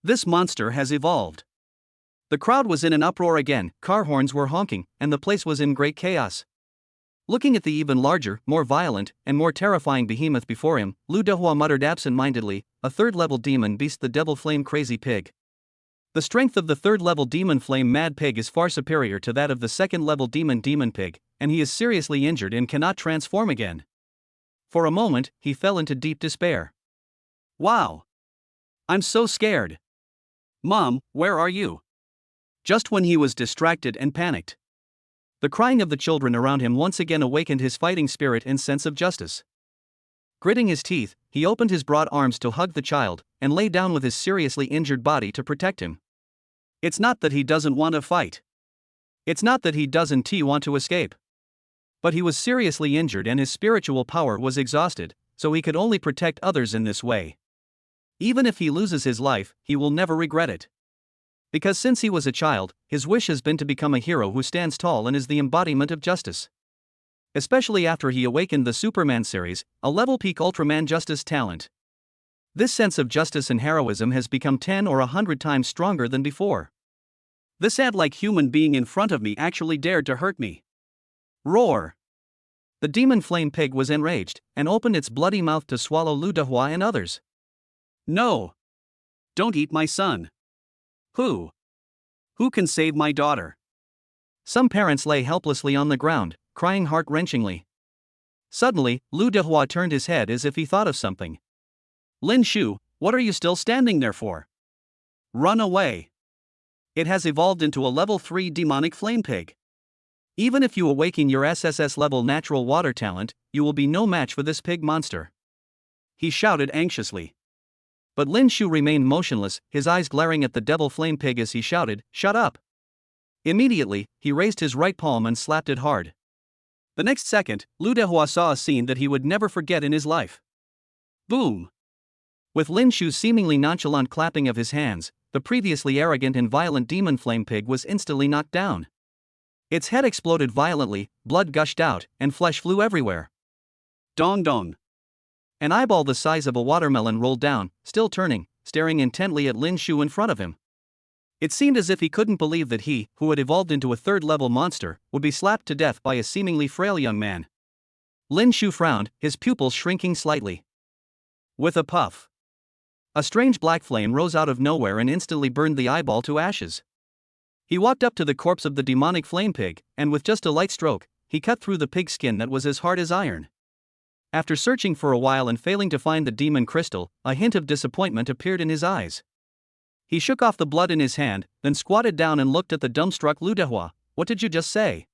This monster has evolved. The crowd was in an uproar again, car horns were honking, and the place was in great chaos. Looking at the even larger, more violent, and more terrifying behemoth before him, Lu Dehua muttered absent-mindedly, a third-level demon beast, the devil flame crazy pig. The strength of the third-level demon flame mad pig is far superior to that of the second-level demon pig, and he is seriously injured and cannot transform again. For a moment, he fell into deep despair. Wow! I'm so scared. Mom, where are you? Just when he was distracted and panicked. The crying of the children around him once again awakened his fighting spirit and sense of justice. Gritting his teeth, he opened his broad arms to hug the child, and lay down with his seriously injured body to protect him. It's not that he doesn't want to fight. It's not that he doesn't want to escape. But he was seriously injured and his spiritual power was exhausted, so he could only protect others in this way. Even if he loses his life, he will never regret it. Because since he was a child, his wish has been to become a hero who stands tall and is the embodiment of justice. Especially after he awakened the Superman series, a level peak Ultraman justice talent. This sense of justice and heroism has become 10 or 100 times stronger than before. This ant-like human being in front of me actually dared to hurt me. Roar! The demon flame pig was enraged, and opened its bloody mouth to swallow Lu Dehua and others. No! Don't eat my son! Who can save my daughter? Some parents lay helplessly on the ground, crying heart-wrenchingly. Suddenly, Lu Dehua turned his head as if he thought of something. Lin Shu, what are you still standing there for? Run away! It has evolved into a level 3 demonic flame pig. Even if you awaken your SSS-level natural water talent, you will be no match for this pig monster. He shouted anxiously. But Lin Shu remained motionless, his eyes glaring at the devil flame pig as he shouted, "Shut up!" Immediately, he raised his right palm and slapped it hard. The next second, Lu Dehua saw a scene that he would never forget in his life. Boom! With Lin Shu's seemingly nonchalant clapping of his hands, the previously arrogant and violent demon flame pig was instantly knocked down. Its head exploded violently, blood gushed out, and flesh flew everywhere. Dong dong! An eyeball the size of a watermelon rolled down, still turning, staring intently at Lin Shu in front of him. It seemed as if he couldn't believe that he, who had evolved into a third-level monster, would be slapped to death by a seemingly frail young man. Lin Shu frowned, his pupils shrinking slightly. With a puff, a strange black flame rose out of nowhere and instantly burned the eyeball to ashes. He walked up to the corpse of the demonic flame pig, and with just a light stroke, he cut through the pig's skin that was as hard as iron. After searching for a while and failing to find the demon crystal, a hint of disappointment appeared in his eyes. He shook off the blood in his hand, then squatted down and looked at the dumbstruck Lu Dehua. What did you just say?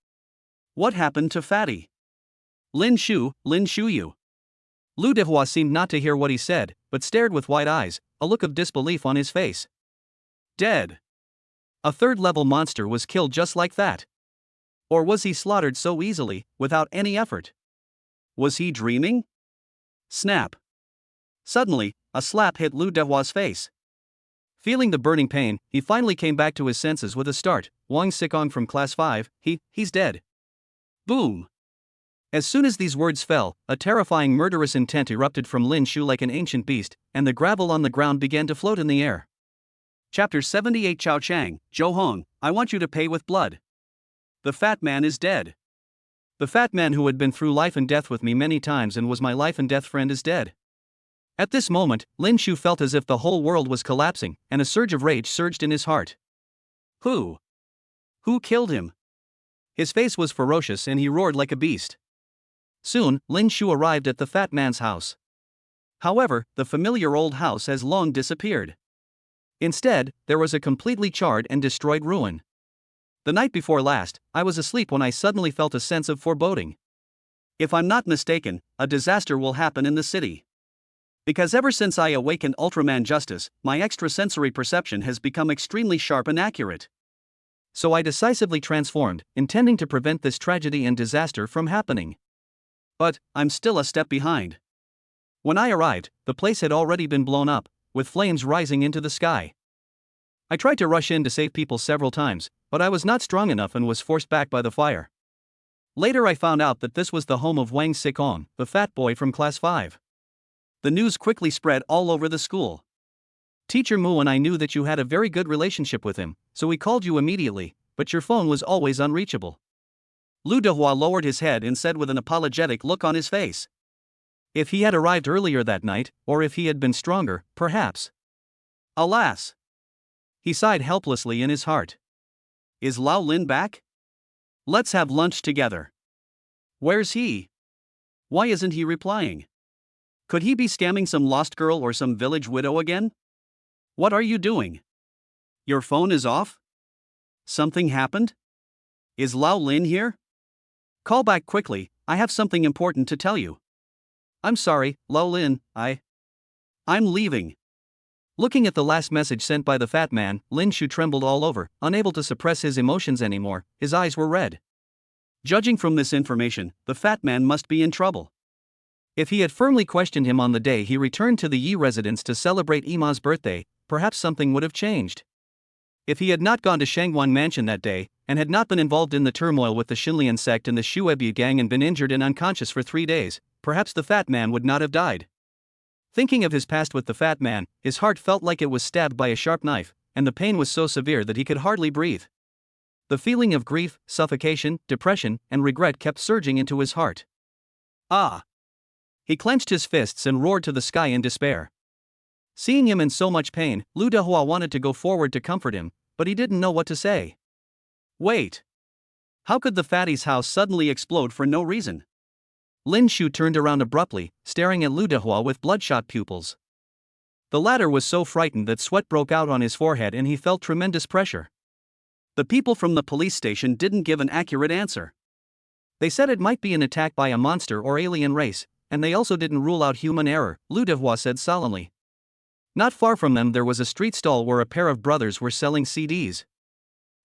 What happened to Fatty? Lin Shu you. Lu Dehua seemed not to hear what he said, but stared with wide eyes, a look of disbelief on his face. Dead. A third-level monster was killed just like that. Or was he slaughtered so easily, without any effort? Was he dreaming? Snap. Suddenly, a slap hit Lu Dehua's face. Feeling the burning pain, he finally came back to his senses with a start. Wang Sikong from Class 5, he's dead. Boom. As soon as these words fell, a terrifying murderous intent erupted from Lin Shu like an ancient beast, and the gravel on the ground began to float in the air. Chapter 78 Chao Chang, Zhou Hong, I want you to pay with blood. The fat man is dead. The fat man who had been through life and death with me many times and was my life and death friend is dead. At this moment, Lin Shu felt as if the whole world was collapsing, and a surge of rage surged in his heart. Who killed him? His face was ferocious and he roared like a beast. Soon, Lin Shu arrived at the fat man's house. However, the familiar old house has long disappeared. Instead, there was a completely charred and destroyed ruin. The night before last, I was asleep when I suddenly felt a sense of foreboding. If I'm not mistaken, a disaster will happen in the city. Because ever since I awakened Ultraman Justice, my extrasensory perception has become extremely sharp and accurate. So I decisively transformed, intending to prevent this tragedy and disaster from happening. But I'm still a step behind. When I arrived, the place had already been blown up, with flames rising into the sky. I tried to rush in to save people several times, but I was not strong enough and was forced back by the fire. Later I found out that this was the home of Wang Sikong, the fat boy from class 5. The news quickly spread all over the school. Teacher Mu and I knew that you had a very good relationship with him, so we called you immediately, but your phone was always unreachable. Lu Dehua lowered his head and said with an apologetic look on his face. If he had arrived earlier that night, or if he had been stronger, perhaps. Alas! He sighed helplessly in his heart. Is Lao Lin back? Let's have lunch together. Where's he? Why isn't he replying? Could he be scamming some lost girl or some village widow again? What are you doing? Your phone is off? Something happened? Is Lao Lin here? Call back quickly, I have something important to tell you. I'm sorry, Lao Lin, I'm leaving. Looking at the last message sent by the fat man, Lin Shu trembled all over, unable to suppress his emotions anymore. His eyes were red. Judging from this information, the fat man must be in trouble. If he had firmly questioned him on the day he returned to the Yi residence to celebrate Ima's birthday, perhaps something would have changed. If he had not gone to Shangwan Mansion that day, and had not been involved in the turmoil with the Xinlian sect and the Shuebu gang and been injured and unconscious for 3 days, perhaps the fat man would not have died. Thinking of his past with the fat man, his heart felt like it was stabbed by a sharp knife, and the pain was so severe that he could hardly breathe. The feeling of grief, suffocation, depression, and regret kept surging into his heart. Ah! He clenched his fists and roared to the sky in despair. Seeing him in so much pain, Lu Dehua wanted to go forward to comfort him, but he didn't know what to say. Wait! How could the fatty's house suddenly explode for no reason? Lin Shu turned around abruptly, staring at Lu Dehua with bloodshot pupils. The latter was so frightened that sweat broke out on his forehead and he felt tremendous pressure. The people from the police station didn't give an accurate answer. They said it might be an attack by a monster or alien race, and they also didn't rule out human error, Lu Dehua said solemnly. Not far from them there was a street stall where a pair of brothers were selling CDs.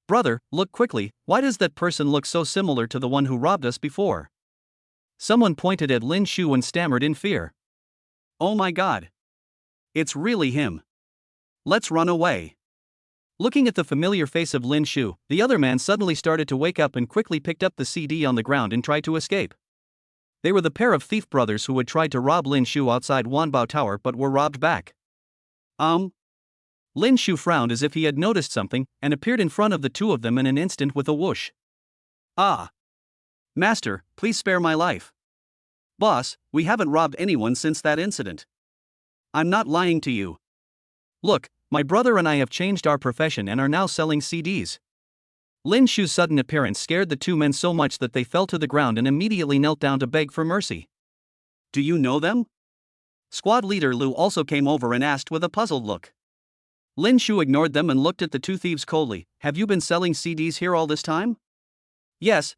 Brother, look quickly, why does that person look so similar to the one who robbed us before? Someone pointed at Lin Shu and stammered in fear. Oh my God! It's really him. Let's run away. Looking at the familiar face of Lin Shu, the other man suddenly started to wake up and quickly picked up the CD on the ground and tried to escape. They were the pair of thief brothers who had tried to rob Lin Shu outside Wanbao Tower but were robbed back. Lin Shu frowned as if he had noticed something, and appeared in front of the two of them in an instant with a whoosh. Ah! Master, please spare my life. Boss, we haven't robbed anyone since that incident. I'm not lying to you. Look, my brother and I have changed our profession and are now selling CDs. Lin Shu's sudden appearance scared the two men so much that they fell to the ground and immediately knelt down to beg for mercy. Do you know them? Squad leader Lu also came over and asked with a puzzled look. Lin Shu ignored them and looked at the two thieves coldly. Have you been selling CDs here all this time? Yes.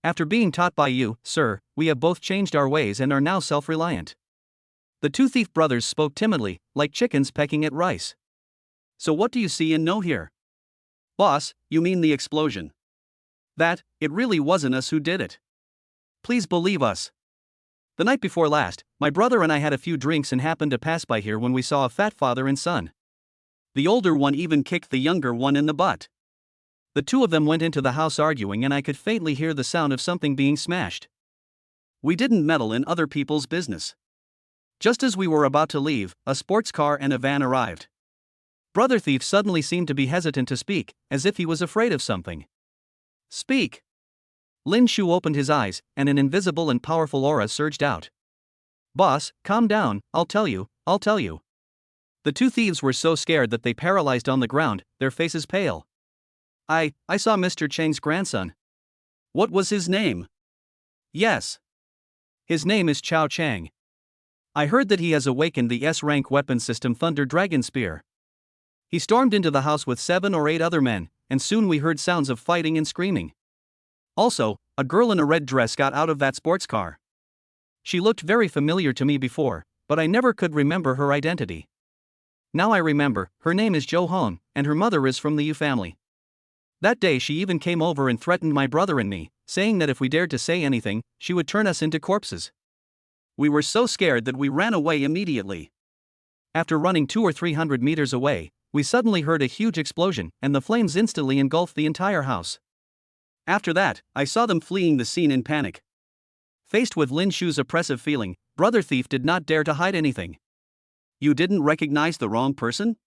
After being taught by you, sir, we have both changed our ways and are now self-reliant. The two thief brothers spoke timidly, like chickens pecking at rice. So what do you see and know here? Boss, you mean the explosion? It really wasn't us who did it. Please believe us. The night before last, my brother and I had a few drinks and happened to pass by here when we saw a fat father and son. The older one even kicked the younger one in the butt. The two of them went into the house arguing and I could faintly hear the sound of something being smashed. We didn't meddle in other people's business. Just as we were about to leave, a sports car and a van arrived. Brother Thief suddenly seemed to be hesitant to speak, as if he was afraid of something. Speak! Lin Shu opened his eyes, and an invisible and powerful aura surged out. Boss, calm down, I'll tell you. The two thieves were so scared that they paralyzed on the ground, their faces pale. I saw Mr. Cheng's grandson. What was his name? Yes. His name is Chao Chang. I heard that he has awakened the S-rank weapon system Thunder Dragon Spear. He stormed into the house with 7 or 8 other men, and soon we heard sounds of fighting and screaming. Also, a girl in a red dress got out of that sports car. She looked very familiar to me before, but I never could remember her identity. Now I remember, her name is Jo Hong, and her mother is from the Yu family. That day she even came over and threatened my brother and me, saying that if we dared to say anything, she would turn us into corpses. We were so scared that we ran away immediately. After running 200 or 300 meters away, we suddenly heard a huge explosion, and the flames instantly engulfed the entire house. After that, I saw them fleeing the scene in panic. Faced with Lin Shu's oppressive feeling, Brother Thief did not dare to hide anything. You didn't recognize the wrong person?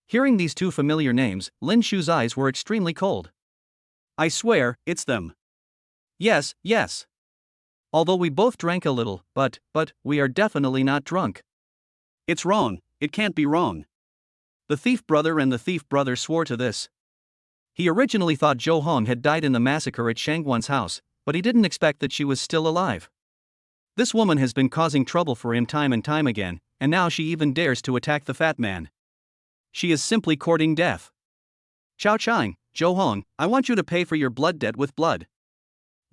Hearing these two familiar names, Lin Shu's eyes were extremely cold. I swear, it's them. Yes, yes. Although we both drank a little, but we are definitely not drunk. It's wrong, it can't be wrong. The thief brother and the thief brother swore to this. He originally thought Zhou Hong had died in the massacre at Shangguan's house, but he didn't expect that she was still alive. This woman has been causing trouble for him time and time again, and now she even dares to attack the fat man. She is simply courting death. Chao Chang, Zhou Hong, I want you to pay for your blood debt with blood.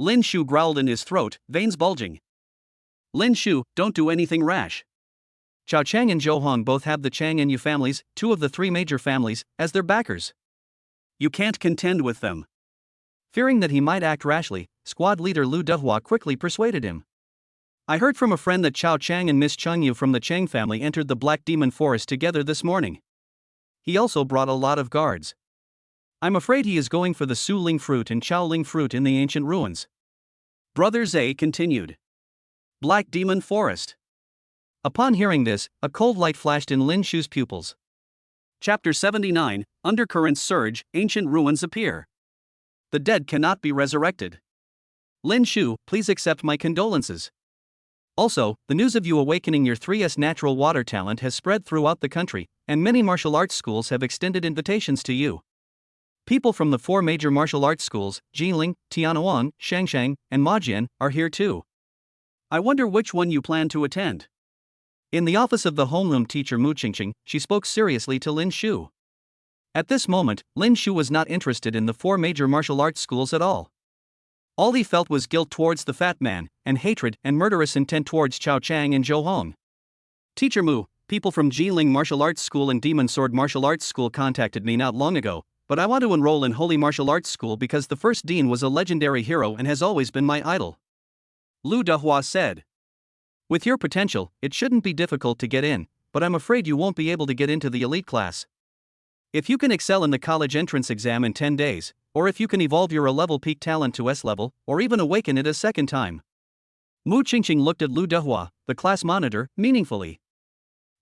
Lin Shu growled in his throat, veins bulging. Lin Shu, don't do anything rash. Chao Chang and Zhou Hong both have the Chang and Yu families, two of the three major families, as their backers. You can't contend with them. Fearing that he might act rashly, squad leader Lu Dehua quickly persuaded him. I heard from a friend that Chao Chang and Miss Cheng Yu from the Chang family entered the Black Demon Forest together this morning. He also brought a lot of guards. I'm afraid he is going for the Su Ling fruit and Chao Ling fruit in the ancient ruins. Brother Zhe continued. Black Demon Forest. Upon hearing this, a cold light flashed in Lin Shu's pupils. Chapter 79, Undercurrents surge, ancient ruins appear. The dead cannot be resurrected. Lin Shu, please accept my condolences. Also, the news of you awakening your 3S natural water talent has spread throughout the country, and many martial arts schools have extended invitations to you. People from the four major martial arts schools, Jingling, Tianhuan, Shangshang, and Majian, are here too. I wonder which one you plan to attend. In the office of the homeroom teacher Mu Qingqing, she spoke seriously to Lin Shu. At this moment, Lin Shu was not interested in the four major martial arts schools at all. All he felt was guilt towards the fat man, and hatred and murderous intent towards Chao Chang and Zhou Hong. Teacher Mu, people from Jingling Martial Arts School and Demon Sword Martial Arts School contacted me not long ago, but I want to enroll in Holy Martial Arts School because the first dean was a legendary hero and has always been my idol. Lu Dehua said. With your potential, it shouldn't be difficult to get in, but I'm afraid you won't be able to get into the elite class. If you can excel in the college entrance exam in 10 days, or if you can evolve your A-level peak talent to S-level, or even awaken it a second time. Mu Qingqing looked at Lu Dehua, the class monitor, meaningfully.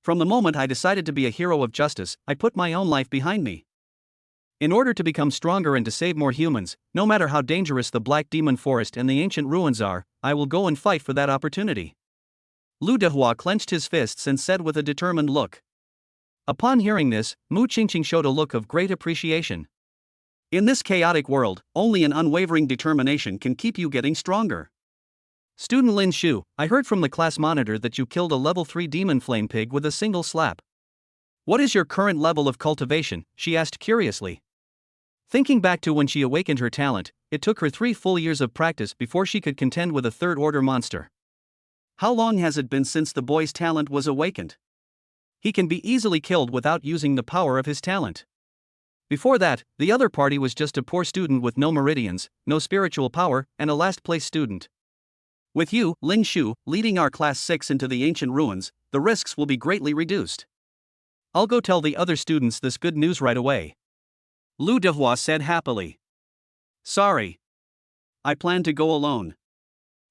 From the moment I decided to be a hero of justice, I put my own life behind me. In order to become stronger and to save more humans, no matter how dangerous the Black Demon Forest and the ancient ruins are, I will go and fight for that opportunity. Lu Dehua clenched his fists and said with a determined look. Upon hearing this, Mu Qingqing showed a look of great appreciation. In this chaotic world, only an unwavering determination can keep you getting stronger. Student Lin Shu, I heard from the class monitor that you killed a level 3 demon flame pig with a single slap. What is your current level of cultivation? She asked curiously. Thinking back to when she awakened her talent, it took her 3 full years of practice before she could contend with a third-order monster. How long has it been since the boy's talent was awakened? He can be easily killed without using the power of his talent. Before that, the other party was just a poor student with no meridians, no spiritual power, and a last-place student. With you, Lin Shu, leading our Class 6 into the ancient ruins, the risks will be greatly reduced. I'll go tell the other students this good news right away. Lu Dehua said happily. Sorry. I plan to go alone.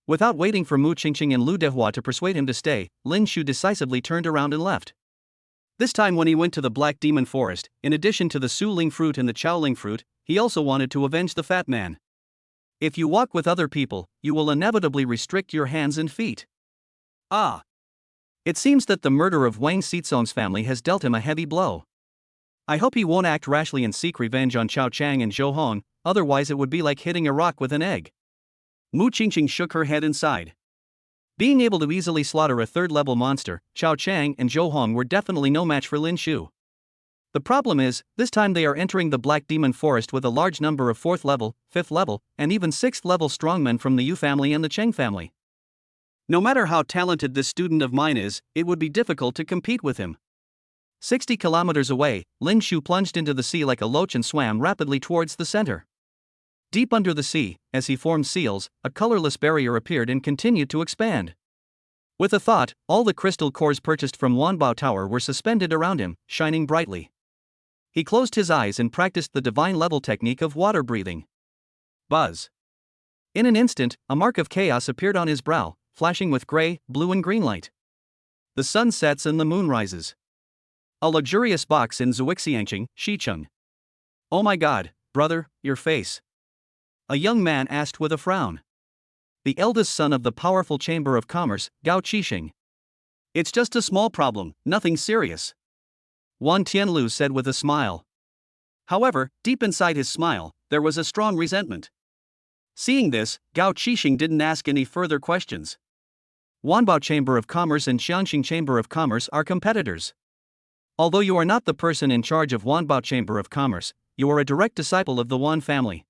Without waiting for Mu Qingqing and Lu Dehua to persuade him to stay, Lin Shu decisively turned around and left. This time when he went to the Black Demon Forest, in addition to the Su Ling fruit and the Chao Ling fruit, he also wanted to avenge the fat man. If you walk with other people, you will inevitably restrict your hands and feet. Ah! It seems that the murder of Wang Xizong's family has dealt him a heavy blow. I hope he won't act rashly and seek revenge on Chao Chang and Zhou Hong, otherwise it would be like hitting a rock with an egg. Mu Qingqing shook her head and sighed. Being able to easily slaughter a third-level monster, Chao Chang and Zhou Hong were definitely no match for Lin Shu. The problem is, this time they are entering the Black Demon Forest with a large number of 4th level, 5th level, and even 6th level strongmen from the Yu family and the Cheng family. No matter how talented this student of mine is, it would be difficult to compete with him. 60 kilometers away, Lin Shu plunged into the sea like a loach and swam rapidly towards the center. Deep under the sea, as he formed seals, a colorless barrier appeared and continued to expand. With a thought, all the crystal cores purchased from Wanbao Tower were suspended around him, shining brightly. He closed his eyes and practiced the divine level technique of water breathing. Buzz. In an instant, a mark of chaos appeared on his brow, flashing with gray, blue and green light. The sun sets and the moon rises. A luxurious box in Zhuixiangqing, Shicheng. Oh my god, brother, your face. A young man asked with a frown. The eldest son of the powerful Chamber of Commerce, Gao Qixing. It's just a small problem, nothing serious. Wan Tianlu said with a smile. However, deep inside his smile, there was a strong resentment. Seeing this, Gao Qixing didn't ask any further questions. Wanbao Chamber of Commerce and Xiangxing Chamber of Commerce are competitors. Although you are not the person in charge of Wanbao Chamber of Commerce, you are a direct disciple of the Wan family.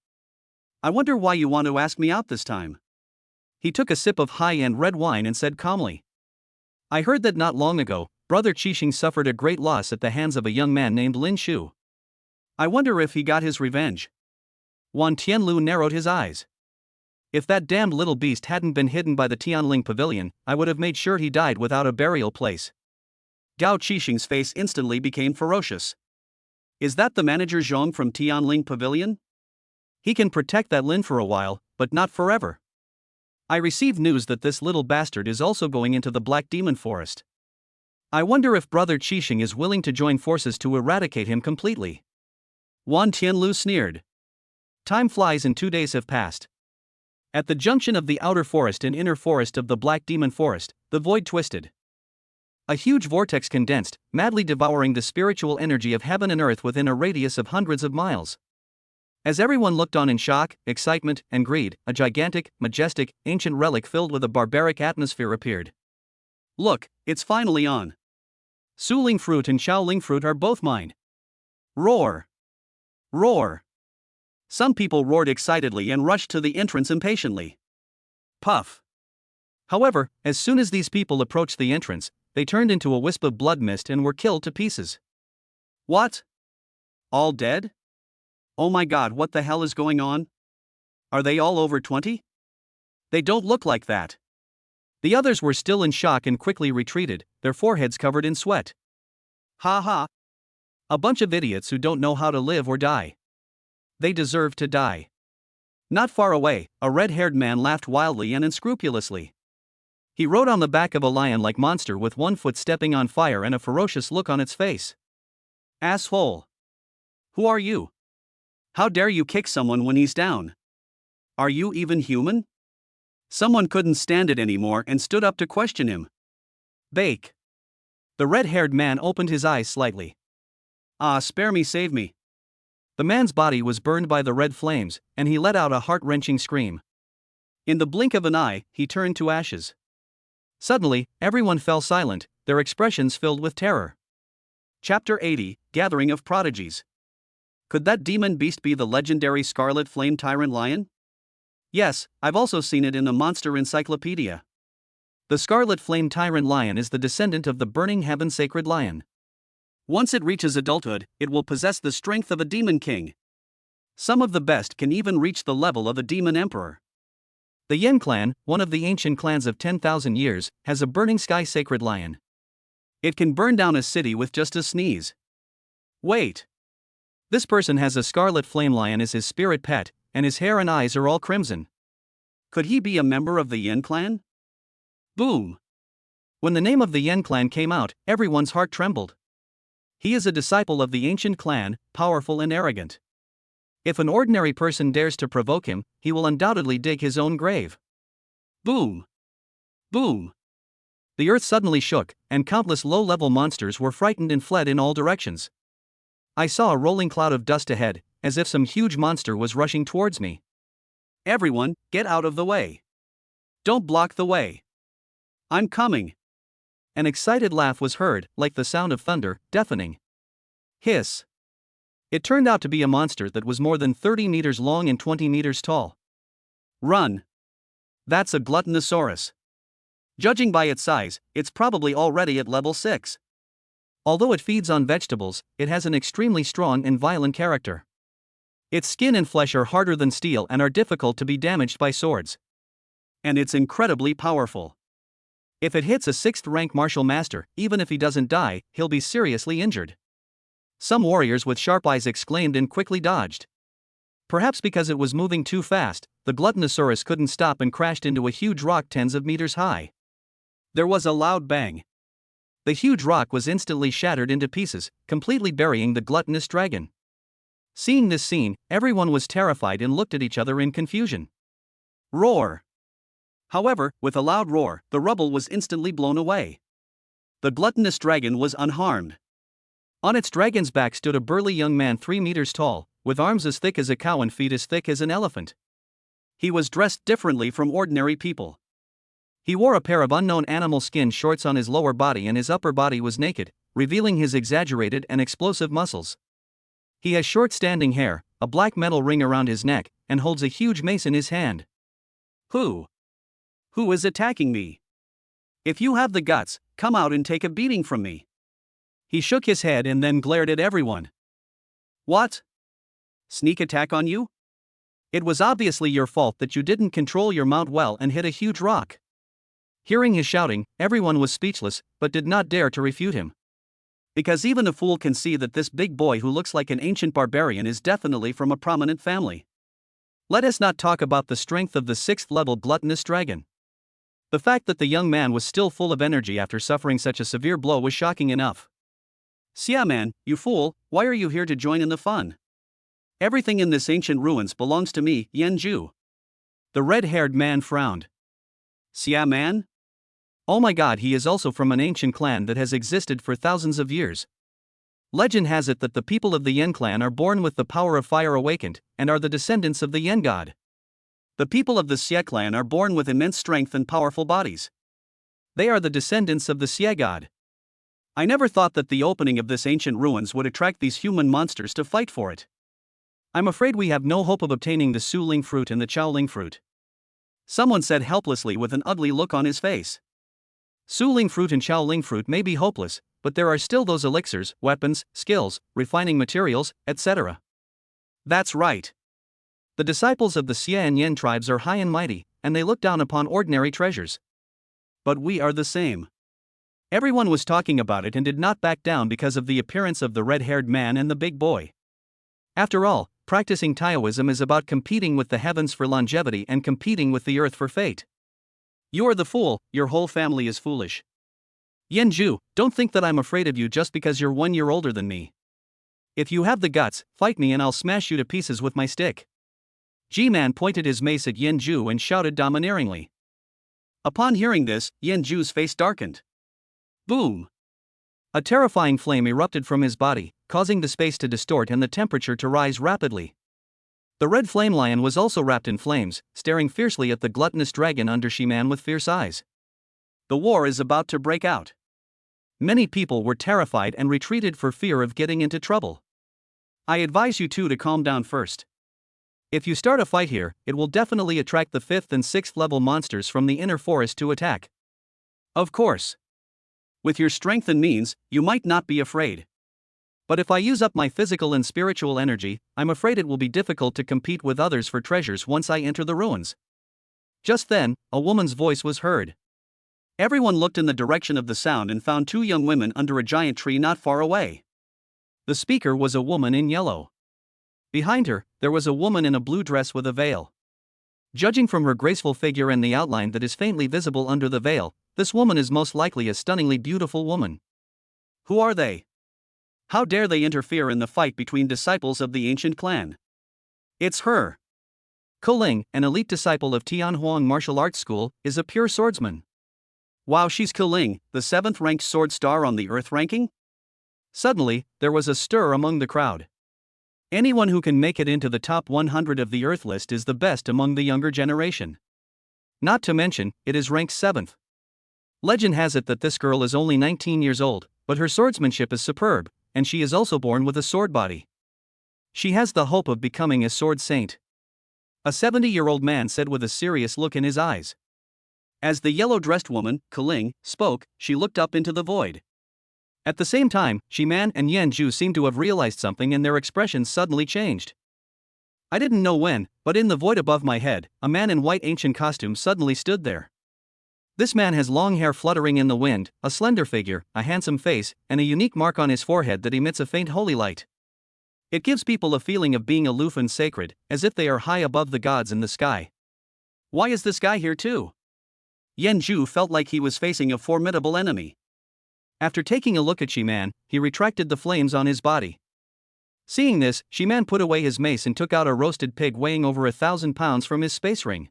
I wonder why you want to ask me out this time. He took a sip of high-end red wine and said calmly. I heard that not long ago, Brother Qixing suffered a great loss at the hands of a young man named Lin Shu. I wonder if he got his revenge. Wan Tianlu narrowed his eyes. If that damned little beast hadn't been hidden by the Tianling pavilion, I would have made sure he died without a burial place. Gao Qixing's face instantly became ferocious. Is that the manager Zhong from Tianling pavilion? He can protect that Lin for a while, but not forever. I received news that this little bastard is also going into the Black Demon Forest. I wonder if Brother Qixing is willing to join forces to eradicate him completely. Wan Tianlu sneered. Time flies and 2 days have passed. At the junction of the outer forest and inner forest of the Black Demon Forest, the void twisted. A huge vortex condensed, madly devouring the spiritual energy of heaven and earth within a radius of hundreds of miles. As everyone looked on in shock, excitement, and greed, a gigantic, majestic, ancient relic filled with a barbaric atmosphere appeared. Look, it's finally on. Suling fruit and Shaoling fruit are both mine. Roar! Roar! Some people roared excitedly and rushed to the entrance impatiently. Puff! However, as soon as these people approached the entrance, they turned into a wisp of blood mist and were killed to pieces. What? All dead? Oh my god, what the hell is going on? Are they all over 20? They don't look like that. The others were still in shock and quickly retreated, their foreheads covered in sweat. Ha ha! A bunch of idiots who don't know how to live or die. They deserve to die. Not far away, a red-haired man laughed wildly and unscrupulously. He rode on the back of a lion-like monster with one foot stepping on fire and a ferocious look on its face. Asshole! Who are you? How dare you kick someone when he's down? Are you even human? Someone couldn't stand it anymore and stood up to question him. Bake! The red-haired man opened his eyes slightly. Ah, spare me, save me. The man's body was burned by the red flames, and he let out a heart-wrenching scream. In the blink of an eye, he turned to ashes. Suddenly, everyone fell silent, their expressions filled with terror. Chapter 80, Gathering of Prodigies. Could that demon beast be the legendary Scarlet Flame Tyrant Lion? Yes, I've also seen it in a monster encyclopedia. The Scarlet Flame Tyrant Lion is the descendant of the Burning Heaven Sacred Lion. Once it reaches adulthood, it will possess the strength of a demon king. Some of the best can even reach the level of a demon emperor. The Yen clan, one of the ancient clans of 10,000 years, has a burning sky sacred lion. It can burn down a city with just a sneeze. Wait. This person has a scarlet flame lion as his spirit pet, and his hair and eyes are all crimson. Could he be a member of the Yen clan? Boom! When the name of the Yen clan came out, everyone's heart trembled. He is a disciple of the ancient clan, powerful and arrogant. If an ordinary person dares to provoke him, he will undoubtedly dig his own grave. Boom! Boom! The earth suddenly shook, and countless low-level monsters were frightened and fled in all directions. I saw a rolling cloud of dust ahead, as if some huge monster was rushing towards me. Everyone, get out of the way. Don't block the way. I'm coming. An excited laugh was heard, like the sound of thunder, deafening. Hiss. It turned out to be a monster that was more than 30 meters long and 20 meters tall. Run. That's a Gluttonosaurus. Judging by its size, it's probably already at level 6. Although it feeds on vegetables, it has an extremely strong and violent character. Its skin and flesh are harder than steel and are difficult to be damaged by swords. And it's incredibly powerful. If it hits a 6th rank martial master, even if he doesn't die, he'll be seriously injured. Some warriors with sharp eyes exclaimed and quickly dodged. Perhaps because it was moving too fast, the Gluttonosaurus couldn't stop and crashed into a huge rock tens of meters high. There was a loud bang. The huge rock was instantly shattered into pieces, completely burying the gluttonous dragon. Seeing this scene, everyone was terrified and looked at each other in confusion. Roar! However, with a loud roar, the rubble was instantly blown away. The gluttonous dragon was unharmed. On its dragon's back stood a burly young man 3 meters tall, with arms as thick as a cow and feet as thick as an elephant. He was dressed differently from ordinary people. He wore a pair of unknown animal skin shorts on his lower body and his upper body was naked, revealing his exaggerated and explosive muscles. He has short standing hair, a black metal ring around his neck, and holds a huge mace in his hand. Who is attacking me? If you have the guts, come out and take a beating from me. He shook his head and then glared at everyone. What? Sneak attack on you? It was obviously your fault that you didn't control your mount well and hit a huge rock. Hearing his shouting, everyone was speechless, but did not dare to refute him. Because even a fool can see that this big boy who looks like an ancient barbarian is definitely from a prominent family. Let us not talk about the strength of the 6th level gluttonous dragon. The fact that the young man was still full of energy after suffering such a severe blow was shocking enough. Xia man, you fool, why are you here to join in the fun? Everything in this ancient ruins belongs to me, Yanju. The red-haired man frowned. Xia man? Oh my god, he is also from an ancient clan that has existed for thousands of years. Legend has it that the people of the Yen clan are born with the power of fire awakened, and are the descendants of the Yen god. The people of the Xie clan are born with immense strength and powerful bodies. They are the descendants of the Xie god. I never thought that the opening of this ancient ruins would attract these human monsters to fight for it. I'm afraid we have no hope of obtaining the Su Ling fruit and the Chao Ling fruit. Someone said helplessly with an ugly look on his face. Su Ling fruit and Chao Ling fruit may be hopeless, but there are still those elixirs, weapons, skills, refining materials, etc. That's right. The disciples of the Xie and Yen tribes are high and mighty, and they look down upon ordinary treasures. But we are the same. Everyone was talking about it and did not back down because of the appearance of the red-haired man and the big boy. After all, practicing Taoism is about competing with the heavens for longevity and competing with the earth for fate. You are the fool, your whole family is foolish. Yanju, don't think that I'm afraid of you just because you're 1 year older than me. If you have the guts, fight me and I'll smash you to pieces with my stick. G-Man pointed his mace at Yanju and shouted domineeringly. Upon hearing this, Yanju's face darkened. Boom! A terrifying flame erupted from his body, causing the space to distort and the temperature to rise rapidly. The red flame lion was also wrapped in flames, staring fiercely at the gluttonous dragon under She-Man with fierce eyes. The war is about to break out. Many people were terrified and retreated for fear of getting into trouble. I advise you two to calm down first. If you start a fight here, it will definitely attract the 5th and 6th level monsters from the inner forest to attack. Of course. With your strength and means, you might not be afraid. But if I use up my physical and spiritual energy, I'm afraid it will be difficult to compete with others for treasures once I enter the ruins. Just then, a woman's voice was heard. Everyone looked in the direction of the sound and found 2 young women under a giant tree not far away. The speaker was a woman in yellow. Behind her, there was a woman in a blue dress with a veil. Judging from her graceful figure and the outline that is faintly visible under the veil, this woman is most likely a stunningly beautiful woman. Who are they? How dare they interfere in the fight between disciples of the ancient clan? It's her. Kuling, an elite disciple of Tianhuang Martial Arts School, is a pure swordsman. Wow, she's Kuling, the 7th ranked sword star on the Earth ranking? Suddenly, there was a stir among the crowd. Anyone who can make it into the top 100 of the Earth list is the best among the younger generation. Not to mention, it is ranked 7th. Legend has it that this girl is only 19 years old, but her swordsmanship is superb, and she is also born with a sword body. She has the hope of becoming a sword saint. A 70-year-old man said with a serious look in his eyes. As the yellow-dressed woman, Kuling, spoke, she looked up into the void. At the same time, She-Man and Yanju seemed to have realized something and their expressions suddenly changed. I didn't know when, but in the void above my head, a man in white ancient costume suddenly stood there. This man has long hair fluttering in the wind, a slender figure, a handsome face, and a unique mark on his forehead that emits a faint holy light. It gives people a feeling of being aloof and sacred, as if they are high above the gods in the sky. Why is this guy here too? Yan Zhu felt like he was facing a formidable enemy. After taking a look at Shiman, he retracted the flames on his body. Seeing this, Shiman put away his mace and took out a roasted pig weighing over 1,000 pounds from his space ring.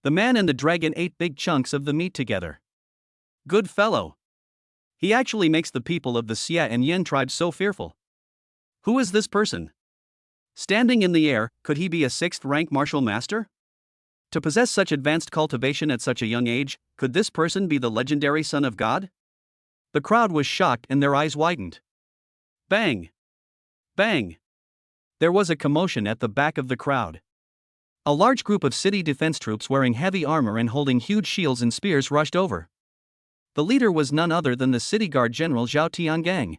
The man and the dragon ate big chunks of the meat together. Good fellow. He actually makes the people of the Xia and Yen tribes so fearful. Who is this person? Standing in the air, could he be a 6th rank martial master? To possess such advanced cultivation at such a young age, could this person be the legendary son of God? The crowd was shocked and their eyes widened. Bang! Bang! There was a commotion at the back of the crowd. A large group of city defense troops wearing heavy armor and holding huge shields and spears rushed over. The leader was none other than the city guard general Zhao Tiangang.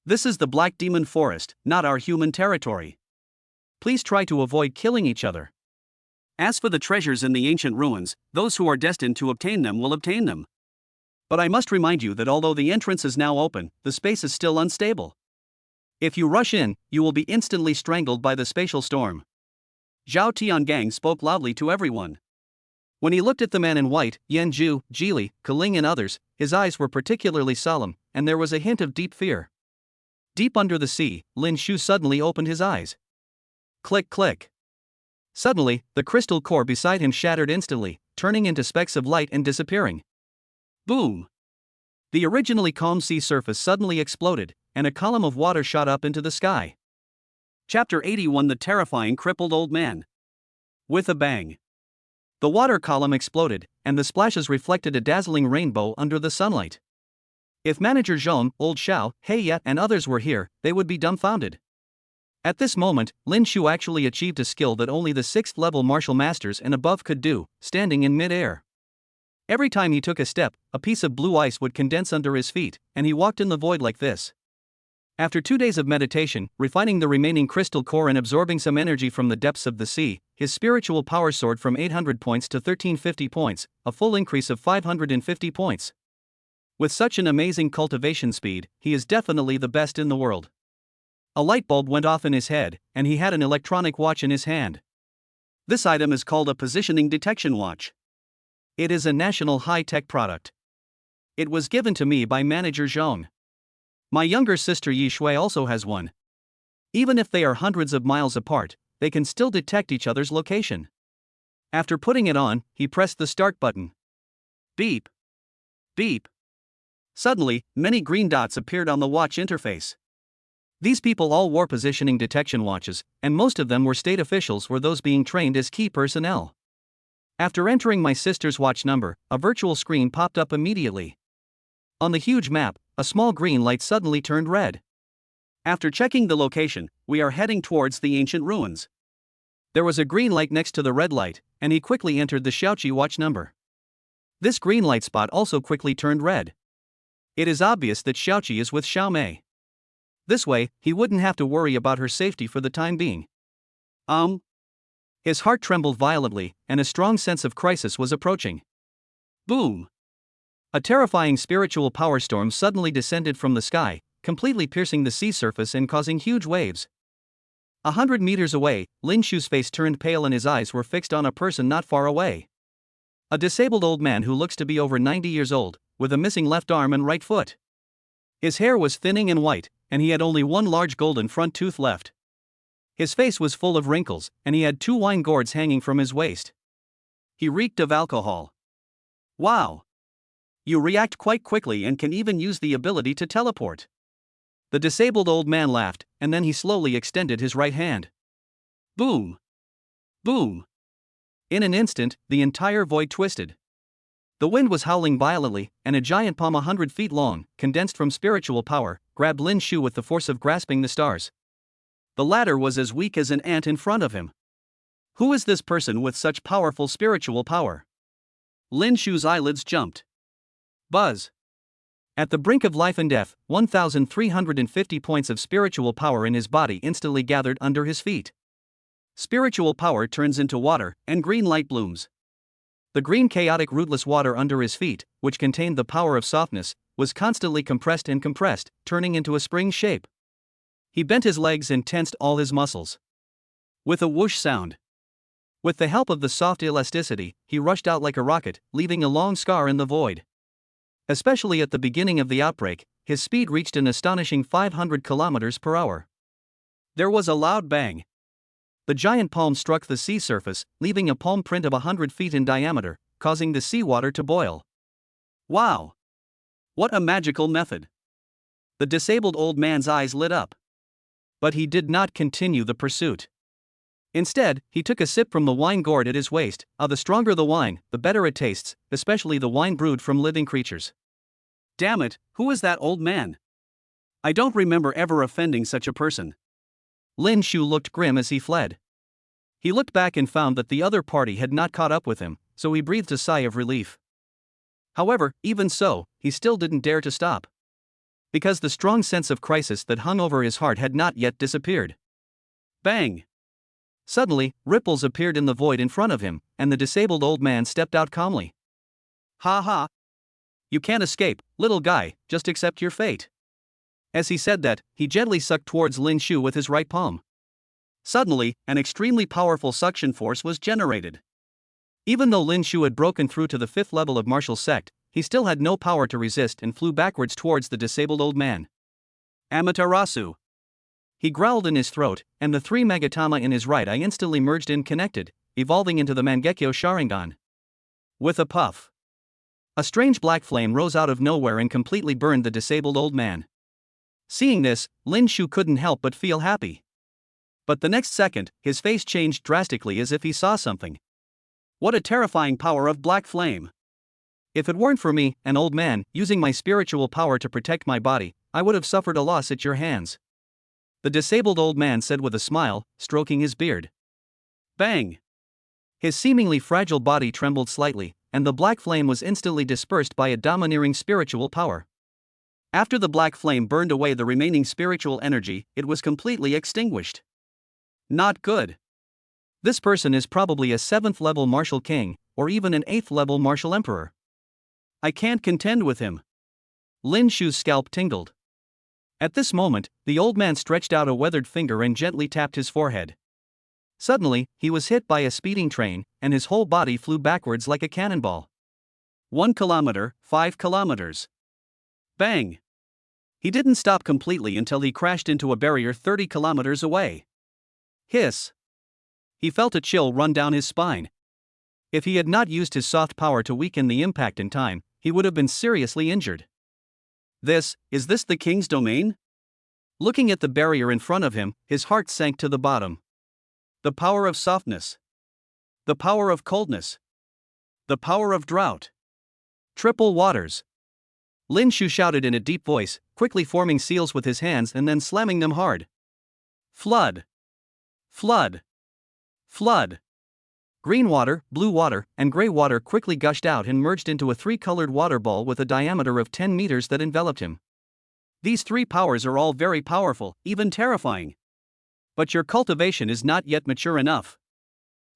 This is the Black Demon Forest, not our human territory. Please try to avoid killing each other. As for the treasures in the ancient ruins, those who are destined to obtain them will obtain them. But I must remind you that although the entrance is now open, the space is still unstable. If you rush in, you will be instantly strangled by the spatial storm. Zhao Tiangang spoke loudly to everyone. When he looked at the man in white, Yan Zhu, Jili, Kaling and others, his eyes were particularly solemn, and there was a hint of deep fear. Deep under the sea, Lin Shu suddenly opened his eyes. Click click. Suddenly, the crystal core beside him shattered instantly, turning into specks of light and disappearing. Boom! The originally calm sea surface suddenly exploded, and a column of water shot up into the sky. Chapter 81: The Terrifying Crippled Old Man. With a bang, the water column exploded, and the splashes reflected a dazzling rainbow under the sunlight. If Manager Zhong, Old Xiao, He Ye, and others were here, they would be dumbfounded. At this moment, Lin Shu actually achieved a skill that only the 6th level martial masters and above could do, standing in mid-air. Every time he took a step, a piece of blue ice would condense under his feet, and he walked in the void like this. After 2 days of meditation, refining the remaining crystal core and absorbing some energy from the depths of the sea, his spiritual power soared from 800 points to 1350 points, a full increase of 550 points. With such an amazing cultivation speed, he is definitely the best in the world. A light bulb went off in his head, and he had an electronic watch in his hand. This item is called a positioning detection watch. It is a national high-tech product. It was given to me by Manager Zhong. My younger sister Yi Shui also has one. Even if they are hundreds of miles apart, they can still detect each other's location. After putting it on, he pressed the start button. Beep. Beep. Suddenly, many green dots appeared on the watch interface. These people all wore positioning detection watches, and most of them were state officials or those being trained as key personnel. After entering my sister's watch number, a virtual screen popped up immediately. On the huge map, a small green light suddenly turned red. After checking the location, we are heading towards the ancient ruins. There was a green light next to the red light, and he quickly entered the Xiaoqi watch number. This green light spot also quickly turned red. It is obvious that Xiaoqi is with Xiaomei. This way, he wouldn't have to worry about her safety for the time being. His heart trembled violently, and a strong sense of crisis was approaching. Boom! A terrifying spiritual power storm suddenly descended from the sky, completely piercing the sea surface and causing huge waves. 100 meters away, Lin Shu's face turned pale and his eyes were fixed on a person not far away. A disabled old man who looks to be over 90 years old, with a missing left arm and right foot. His hair was thinning and white, and he had only one large golden front tooth left. His face was full of wrinkles, and he had 2 wine gourds hanging from his waist. He reeked of alcohol. Wow! You react quite quickly and can even use the ability to teleport. The disabled old man laughed, and then he slowly extended his right hand. Boom! Boom! In an instant, the entire void twisted. The wind was howling violently, and a giant palm 100 feet long, condensed from spiritual power, grabbed Lin Shu with the force of grasping the stars. The latter was as weak as an ant in front of him. Who is this person with such powerful spiritual power? Lin Shu's eyelids jumped. Buzz. At the brink of life and death, 1,350 points of spiritual power in his body instantly gathered under his feet. Spiritual power turns into water, and green light blooms. The green chaotic rootless water under his feet, which contained the power of softness, was constantly compressed and compressed, turning into a spring shape. He bent his legs and tensed all his muscles. With a whoosh sound. With the help of the soft elasticity, he rushed out like a rocket, leaving a long scar in the void. Especially at the beginning of the outbreak, his speed reached an astonishing 500 kilometers per hour. There was a loud bang. The giant palm struck the sea surface, leaving a palm print of 100 feet in diameter, causing the seawater to boil. Wow! What a magical method! The disabled old man's eyes lit up. But he did not continue the pursuit. Instead, he took a sip from the wine gourd at his waist. The stronger the wine, the better it tastes, especially the wine brewed from living creatures. Damn it, who is that old man? I don't remember ever offending such a person. Lin Shu looked grim as he fled. He looked back and found that the other party had not caught up with him, so he breathed a sigh of relief. However, even so, he still didn't dare to stop. Because the strong sense of crisis that hung over his heart had not yet disappeared. Bang! Suddenly, ripples appeared in the void in front of him, and the disabled old man stepped out calmly. Ha ha! You can't escape, little guy, just accept your fate. As he said that, he gently sucked towards Lin Shu with his right palm. Suddenly, an extremely powerful suction force was generated. Even though Lin Shu had broken through to the 5th level of martial sect, he still had no power to resist and flew backwards towards the disabled old man. Amaterasu! He growled in his throat, and the 3 Magatama in his right eye instantly merged and connected, evolving into the Mangekyo Sharingan. With a puff, a strange black flame rose out of nowhere and completely burned the disabled old man. Seeing this, Lin Shu couldn't help but feel happy. But the next second, his face changed drastically as if he saw something. What a terrifying power of black flame! If it weren't for me, an old man, using my spiritual power to protect my body, I would have suffered a loss at your hands. The disabled old man said with a smile, stroking his beard. Bang! His seemingly fragile body trembled slightly, and the black flame was instantly dispersed by a domineering spiritual power. After the black flame burned away the remaining spiritual energy, it was completely extinguished. Not good. This person is probably a 7th level martial king, or even an 8th level martial emperor. I can't contend with him. Lin Shu's scalp tingled. At this moment, the old man stretched out a weathered finger and gently tapped his forehead. Suddenly, he was hit by a speeding train, and his whole body flew backwards like a cannonball. 1 kilometer, 5 kilometers. Bang! He didn't stop completely until he crashed into a barrier 30 kilometers away. Hiss! He felt a chill run down his spine. If he had not used his soft power to weaken the impact in time, he would have been seriously injured. Is this the king's domain? Looking at the barrier in front of him, his heart sank to the bottom. The power of softness. The power of coldness. The power of drought. Triple waters. Lin Shu shouted in a deep voice, quickly forming seals with his hands and then slamming them hard. Flood. Flood. Flood. Green water, blue water, and gray water quickly gushed out and merged into a 3-colored water ball with a diameter of 10 meters that enveloped him. These 3 powers are all very powerful, even terrifying. But your cultivation is not yet mature enough.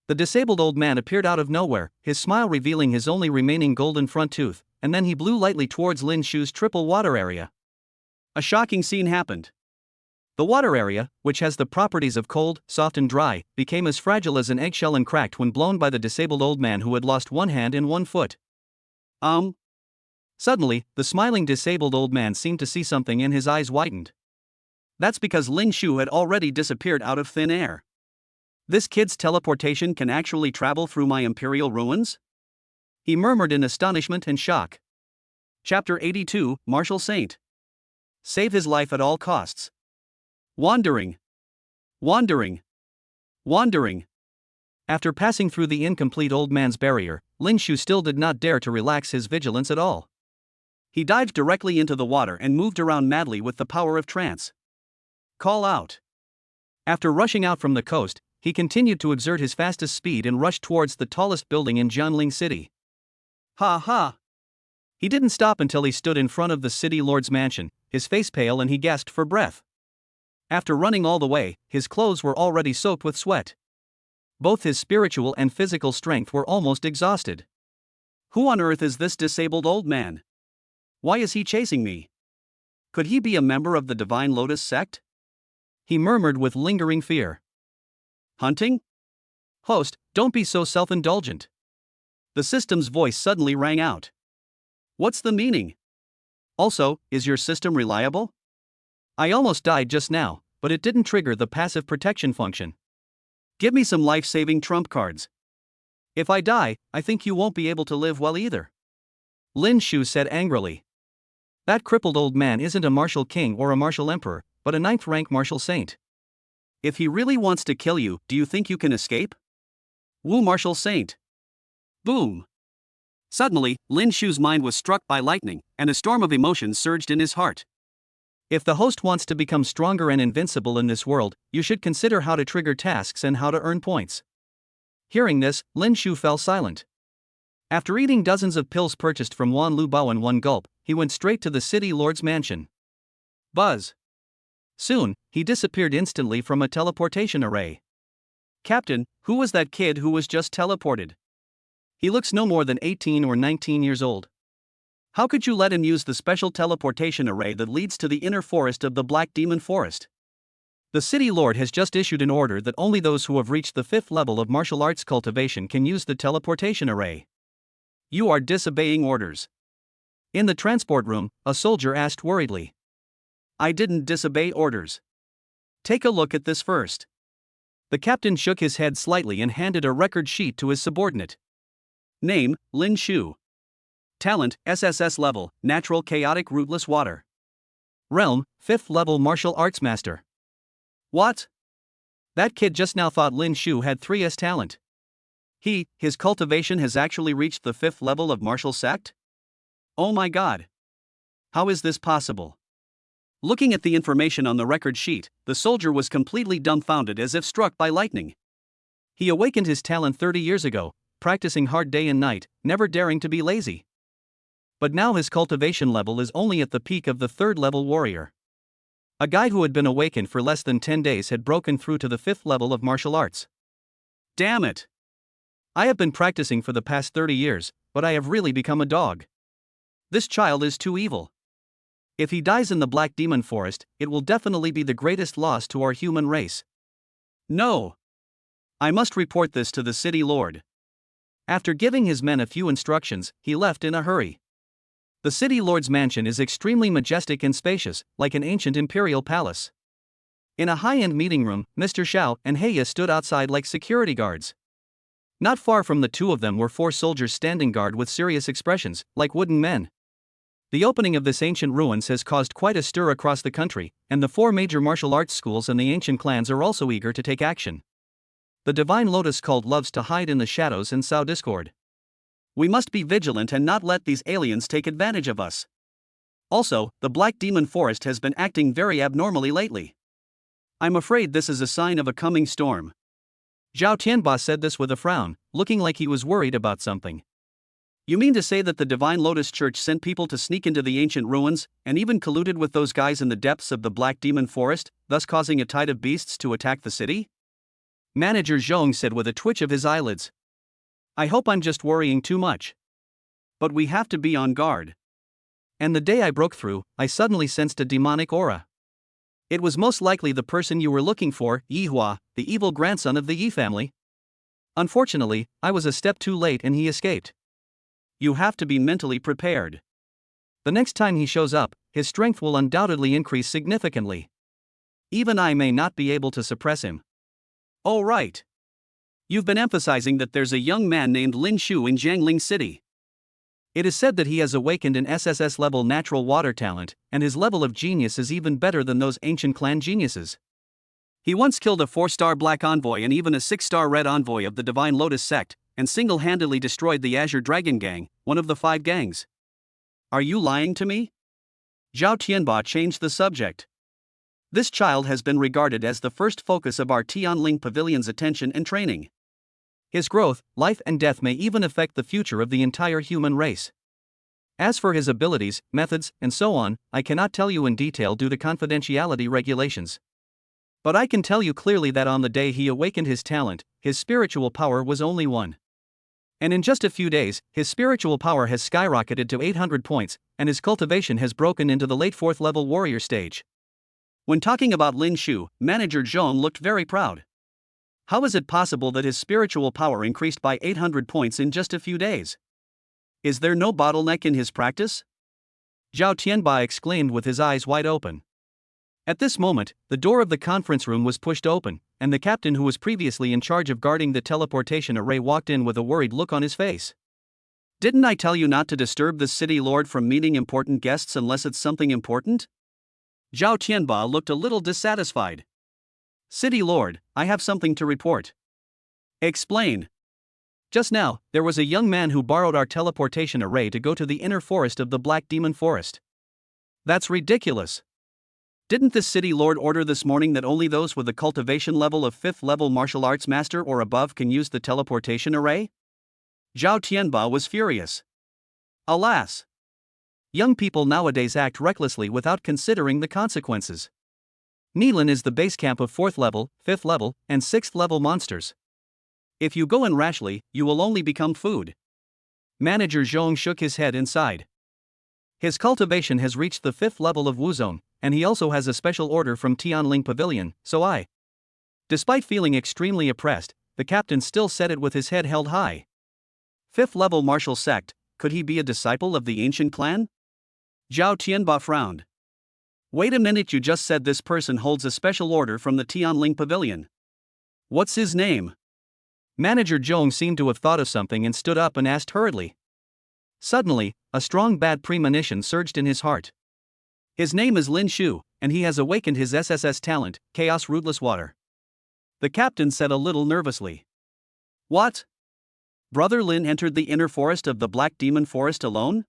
The disabled old man appeared out of nowhere, his smile revealing his only remaining golden front tooth, and then he blew lightly towards Lin Shu's triple water area. A shocking scene happened. The water area, which has the properties of cold, soft and dry, became as fragile as an eggshell and cracked when blown by the disabled old man who had lost 1 hand and 1 foot. Suddenly, the smiling disabled old man seemed to see something and his eyes widened. That's because Lin Shu had already disappeared out of thin air. This kid's teleportation can actually travel through my imperial ruins? He murmured in astonishment and shock. Chapter 82, Martial Saint. Save his life at all costs. Wandering. Wandering. Wandering. After passing through the incomplete old man's barrier, Lin Shu still did not dare to relax his vigilance at all. He dived directly into the water and moved around madly with the power of trance. Call out. After rushing out from the coast, he continued to exert his fastest speed and rushed towards the tallest building in Jianling City. Ha ha! He didn't stop until he stood in front of the city lord's mansion, his face pale and he gasped for breath. After running all the way, his clothes were already soaked with sweat. Both his spiritual and physical strength were almost exhausted. Who on earth is this disabled old man? Why is he chasing me? Could he be a member of the Divine Lotus sect? He murmured with lingering fear. Hunting? Host, don't be so self-indulgent. The system's voice suddenly rang out. What's the meaning? Also, is your system reliable? I almost died just now, but it didn't trigger the passive protection function. Give me some life-saving trump cards. If I die, I think you won't be able to live well either. Lin Shu said angrily. That crippled old man isn't a martial king or a martial emperor, but a 9th-rank martial saint. If he really wants to kill you, do you think you can escape? Wu martial saint. Boom. Suddenly, Lin Shu's mind was struck by lightning, and a storm of emotions surged in his heart. If the host wants to become stronger and invincible in this world, you should consider how to trigger tasks and how to earn points. Hearing this, Lin Shu fell silent. After eating dozens of pills purchased from Wan Lu Bao in one gulp, he went straight to the city lord's mansion. Buzz. Soon, he disappeared instantly from a teleportation array. Captain, who was that kid who was just teleported? He looks no more than 18 or 19 years old. How could you let him use the special teleportation array that leads to the inner forest of the Black Demon Forest? The city lord has just issued an order that only those who have reached the 5th level of martial arts cultivation can use the teleportation array. You are disobeying orders. In the transport room, a soldier asked worriedly. I didn't disobey orders. Take a look at this first. The captain shook his head slightly and handed a record sheet to his subordinate. Name, Lin Shu. Talent, SSS-level, natural chaotic rootless water. Realm, 5th level martial arts master. What? That kid just now thought Lin Shu had 3S talent. His cultivation has actually reached the 5th level of martial sect? Oh my god. How is this possible? Looking at the information on the record sheet, the soldier was completely dumbfounded as if struck by lightning. He awakened his talent 30 years ago, practicing hard day and night, never daring to be lazy. But now his cultivation level is only at the peak of the 3rd level warrior. A guy who had been awakened for less than 10 days had broken through to the 5th level of martial arts. Damn it! I have been practicing for the past 30 years, but I have really become a dog. This child is too evil. If he dies in the Black Demon Forest, it will definitely be the greatest loss to our human race. No! I must report this to the city lord. After giving his men a few instructions, he left in a hurry. The city lord's mansion is extremely majestic and spacious, like an ancient imperial palace. In a high-end meeting room, Mr. Xiao and Heya stood outside like security guards. Not far from the two of them were 4 soldiers standing guard with serious expressions, like wooden men. The opening of this ancient ruins has caused quite a stir across the country, and the 4 major martial arts schools and the ancient clans are also eager to take action. The Divine Lotus cult loves to hide in the shadows and sow discord. We must be vigilant and not let these aliens take advantage of us. Also, the Black Demon Forest has been acting very abnormally lately. I'm afraid this is a sign of a coming storm. Zhao Tianba said this with a frown, looking like he was worried about something. You mean to say that the Divine Lotus Church sent people to sneak into the ancient ruins, and even colluded with those guys in the depths of the Black Demon Forest, thus causing a tide of beasts to attack the city? Manager Zhong said with a twitch of his eyelids. I hope I'm just worrying too much. But we have to be on guard. And the day I broke through, I suddenly sensed a demonic aura. It was most likely the person you were looking for, Yi Hua, the evil grandson of the Yi family. Unfortunately, I was a step too late and he escaped. You have to be mentally prepared. The next time he shows up, his strength will undoubtedly increase significantly. Even I may not be able to suppress him. Oh right. You've been emphasizing that there's a young man named Lin Shu in Jiangling City. It is said that he has awakened an SSS-level natural water talent, and his level of genius is even better than those ancient clan geniuses. He once killed a 4-star black envoy and even a 6-star red envoy of the Divine Lotus sect, and single-handedly destroyed the Azure Dragon Gang, one of the 5 gangs. Are you lying to me? Zhao Tianba changed the subject. This child has been regarded as the first focus of our Tianling Pavilion's attention and training. His growth, life and death may even affect the future of the entire human race. As for his abilities, methods, and so on, I cannot tell you in detail due to confidentiality regulations. But I can tell you clearly that on the day he awakened his talent, his spiritual power was only 1. And in just a few days, his spiritual power has skyrocketed to 800 points, and his cultivation has broken into the late 4th level warrior stage. When talking about Lin Shu, manager Zhong looked very proud. How is it possible that his spiritual power increased by 800 points in just a few days? Is there no bottleneck in his practice? Zhao Tianba exclaimed with his eyes wide open. At this moment, the door of the conference room was pushed open, and the captain who was previously in charge of guarding the teleportation array walked in with a worried look on his face. Didn't I tell you not to disturb the city lord from meeting important guests unless it's something important? Zhao Tianba looked a little dissatisfied. City lord, I have something to report. Explain. Just now, there was a young man who borrowed our teleportation array to go to the inner forest of the Black Demon Forest. That's ridiculous. Didn't the city lord order this morning that only those with the cultivation level of 5th level martial arts master or above can use the teleportation array? Zhao Tianba was furious. Alas! Young people nowadays act recklessly without considering the consequences. Nilin is the base camp of 4th level, 5th level, and 6th level monsters. If you go in rashly, you will only become food. Manager Zhong shook his head and sighed. His cultivation has reached the 5th level of Wuzone, and he also has a special order from Tianling Pavilion, so Despite feeling extremely oppressed, the captain still said it with his head held high. 5th level martial sect, could he be a disciple of the ancient clan? Zhao Tianba frowned. Wait a minute, you just said this person holds a special order from the Tianling Pavilion. What's his name? Manager Zhong seemed to have thought of something and stood up and asked hurriedly. Suddenly, a strong bad premonition surged in his heart. His name is Lin Shu, and he has awakened his SSS talent, Chaos Rootless Water. The captain said a little nervously. What? Brother Lin entered the inner forest of the Black Demon Forest alone?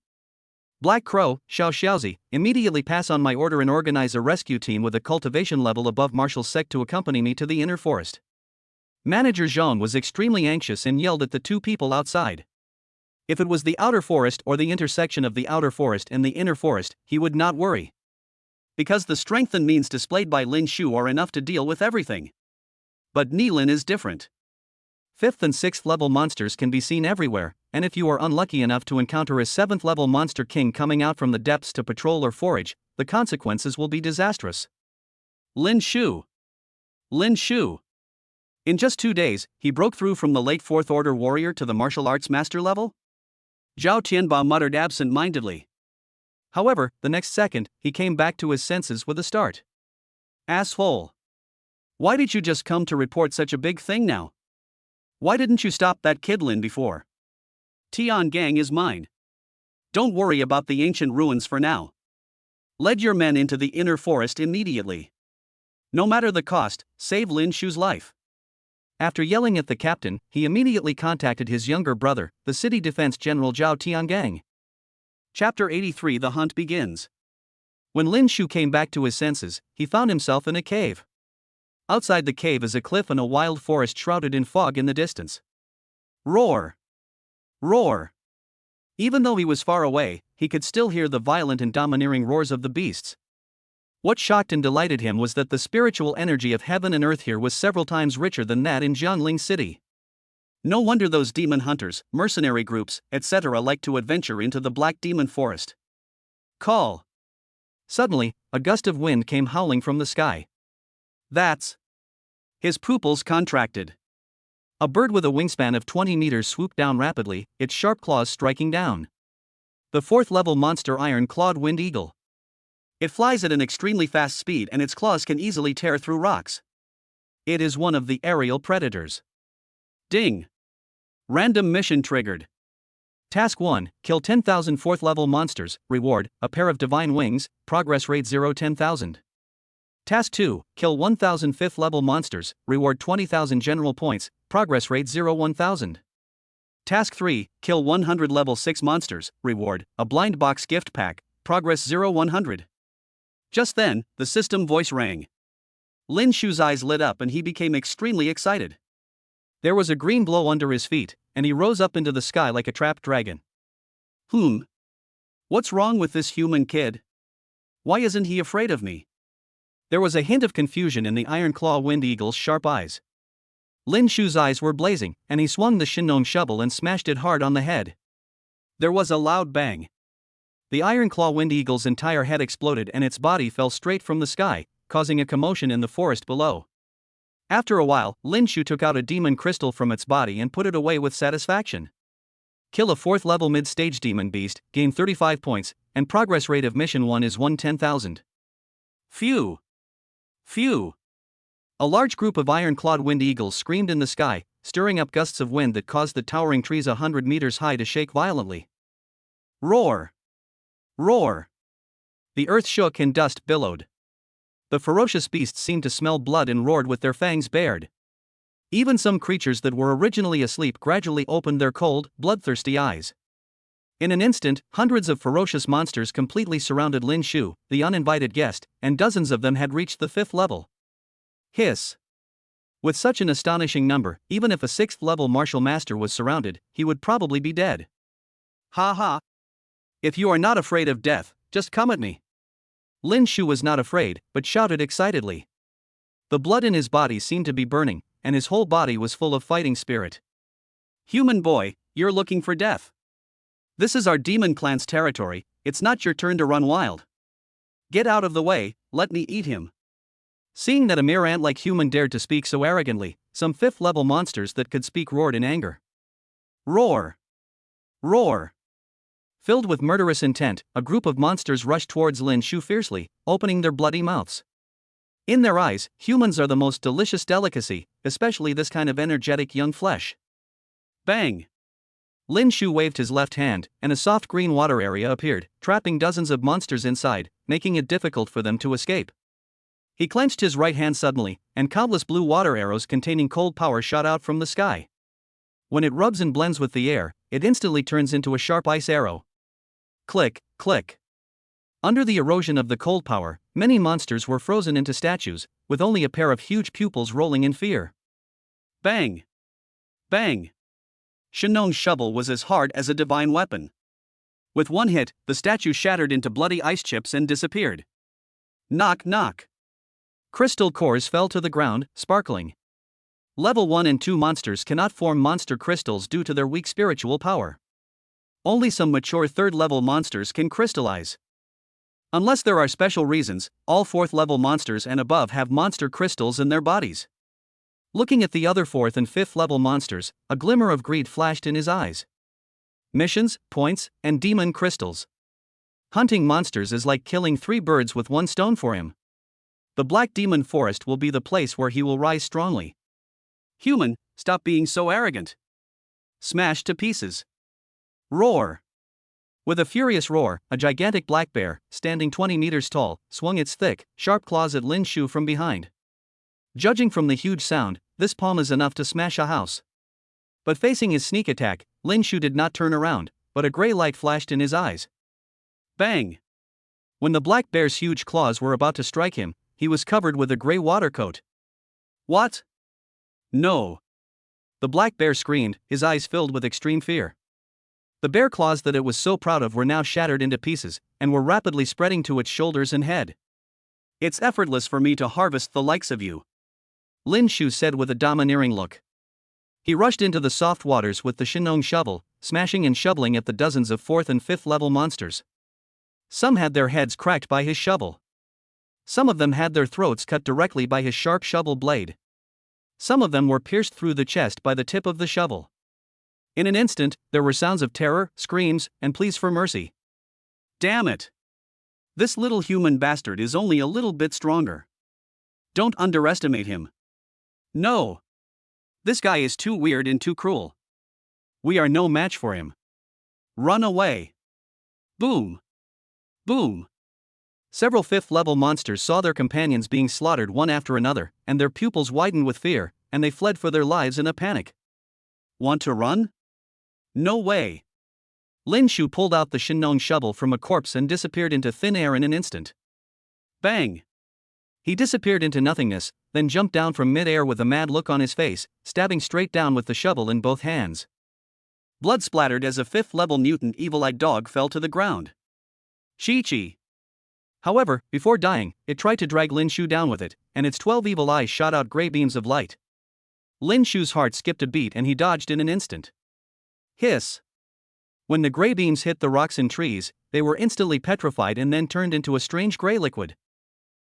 Black Crow, Xiao Xiaozi, immediately pass on my order and organize a rescue team with a cultivation level above Martial Sect to accompany me to the inner forest. Manager Zhang was extremely anxious and yelled at the two people outside. If it was the outer forest or the intersection of the outer forest and the inner forest, he would not worry. Because the strength and means displayed by Lin Shu are enough to deal with everything. But Nilin is different. 5th and 6th level monsters can be seen everywhere, and if you are unlucky enough to encounter a 7th level monster king coming out from the depths to patrol or forage, the consequences will be disastrous. Lin Shu. Lin Shu. In just 2 days, he broke through from the late 4th order warrior to the martial arts master level? Zhao Tianba muttered absent-mindedly. However, the next second, he came back to his senses with a start. Asshole. Why did you just come to report such a big thing now? Why didn't you stop that kid Lin before? Tian Gang is mine. Don't worry about the ancient ruins for now. Lead your men into the inner forest immediately. No matter the cost, save Lin Shu's life. After yelling at the captain, he immediately contacted his younger brother, the city defense general Zhao Tiangang. Chapter 83: The Hunt begins. When Lin Shu came back to his senses, he found himself in a cave. Outside the cave is a cliff and a wild forest shrouded in fog in the distance. Roar! Roar! Even though he was far away, he could still hear the violent and domineering roars of the beasts. What shocked and delighted him was that the spiritual energy of heaven and earth here was several times richer than that in Jiangling City. No wonder those demon hunters, mercenary groups, etc. like to adventure into the Black Demon Forest. Call! Suddenly, a gust of wind came howling from the sky. That's... His pupils contracted. A bird with a wingspan of 20 meters swooped down rapidly, its sharp claws striking down. The 4th level monster iron-clawed wind eagle. It flies at an extremely fast speed and its claws can easily tear through rocks. It is one of the aerial predators. Ding! Random mission triggered. Task 1, kill 10,000 4th level monsters, reward, a pair of divine wings, progress rate 0-10,000. Task 2, kill 1,000 5th level monsters, reward 20,000 general points, progress rate 0-1,000. Task 3, kill 100 level 6 monsters, reward, a blind box gift pack, progress 0-100. Just then, the system voice rang. Lin Shu's eyes lit up and he became extremely excited. There was a green glow under his feet, and he rose up into the sky like a trapped dragon. What's wrong with this human kid? Why isn't he afraid of me? There was a hint of confusion in the iron claw wind eagle's sharp eyes. Lin Shu's eyes were blazing, and he swung the Shinong shovel and smashed it hard on the head. There was a loud bang. The Iron Claw Wind Eagle's entire head exploded and its body fell straight from the sky, causing a commotion in the forest below. After a while, Lin Shu took out a demon crystal from its body and put it away with satisfaction. Kill a 4th level mid-stage demon beast, gain 35 points, and progress rate of mission 1 is 1/10,000. Phew! Phew! A large group of iron-clawed wind eagles screamed in the sky, stirring up gusts of wind that caused the towering trees 100 meters high to shake violently. Roar! Roar! The earth shook and dust billowed. The ferocious beasts seemed to smell blood and roared with their fangs bared. Even some creatures that were originally asleep gradually opened their cold, bloodthirsty eyes. In an instant, hundreds of ferocious monsters completely surrounded Lin Shu, the uninvited guest, and dozens of them had reached the 5th level. Hiss! With such an astonishing number, even if a 6th level martial master was surrounded, he would probably be dead. Ha ha! If you are not afraid of death, just come at me. Lin Shu was not afraid, but shouted excitedly. The blood in his body seemed to be burning, and his whole body was full of fighting spirit. Human boy, you're looking for death. This is our demon clan's territory, it's not your turn to run wild. Get out of the way, let me eat him. Seeing that a mere ant-like human dared to speak so arrogantly, some 5th level monsters that could speak roared in anger. Roar! Roar! Filled with murderous intent, a group of monsters rushed towards Lin Shu fiercely, opening their bloody mouths. In their eyes, humans are the most delicious delicacy, especially this kind of energetic young flesh. Bang! Lin Shu waved his left hand, and a soft green water area appeared, trapping dozens of monsters inside, making it difficult for them to escape. He clenched his right hand suddenly, and countless blue water arrows containing cold power shot out from the sky. When it rubs and blends with the air, it instantly turns into a sharp ice arrow. Click, click. Under the erosion of the cold power, many monsters were frozen into statues, with only a pair of huge pupils rolling in fear. Bang! Bang! Shinong's shovel was as hard as a divine weapon. With one hit, the statue shattered into bloody ice chips and disappeared. Knock knock! Crystal cores fell to the ground, sparkling. Level 1 and 2 monsters cannot form monster crystals due to their weak spiritual power. Only some mature 3rd level monsters can crystallize. Unless there are special reasons, all 4th level monsters and above have monster crystals in their bodies. Looking at the other 4th and 5th level monsters, a glimmer of greed flashed in his eyes. Missions, points, and demon crystals. Hunting monsters is like killing 3 birds with 1 stone for him. The Black Demon Forest will be the place where he will rise strongly. Human, stop being so arrogant. Smash to pieces. Roar! With a furious roar, a gigantic black bear, standing 20 meters tall, swung its thick, sharp claws at Lin Shu from behind. Judging from the huge sound, this palm is enough to smash a house. But facing his sneak attack, Lin Shu did not turn around, but a gray light flashed in his eyes. Bang! When the black bear's huge claws were about to strike him, he was covered with a gray water coat. What? No! The black bear screamed, his eyes filled with extreme fear. The bear claws that it was so proud of were now shattered into pieces, and were rapidly spreading to its shoulders and head. It's effortless for me to harvest the likes of you, Lin Shu said with a domineering look. He rushed into the soft waters with the Shinong shovel, smashing and shoveling at the dozens of 4th and 5th level monsters. Some had their heads cracked by his shovel. Some of them had their throats cut directly by his sharp shovel blade. Some of them were pierced through the chest by the tip of the shovel. In an instant, there were sounds of terror, screams, and pleas for mercy. Damn it! This little human bastard is only a little bit stronger. Don't underestimate him. No! This guy is too weird and too cruel. We are no match for him. Run away! Boom! Boom! Several 5th level monsters saw their companions being slaughtered one after another, and their pupils widened with fear, and they fled for their lives in a panic. Want to run? No way! Lin Shu pulled out the Shinong shovel from a corpse and disappeared into thin air in an instant. Bang! He disappeared into nothingness, then jumped down from mid-air with a mad look on his face, stabbing straight down with the shovel in both hands. Blood splattered as a 5th level mutant evil-eyed dog fell to the ground. Chi-chi! However, before dying, it tried to drag Lin Shu down with it, and its 12 evil eyes shot out gray beams of light. Lin Shu's heart skipped a beat and he dodged in an instant. Hiss! When the gray beams hit the rocks and trees, they were instantly petrified and then turned into a strange gray liquid.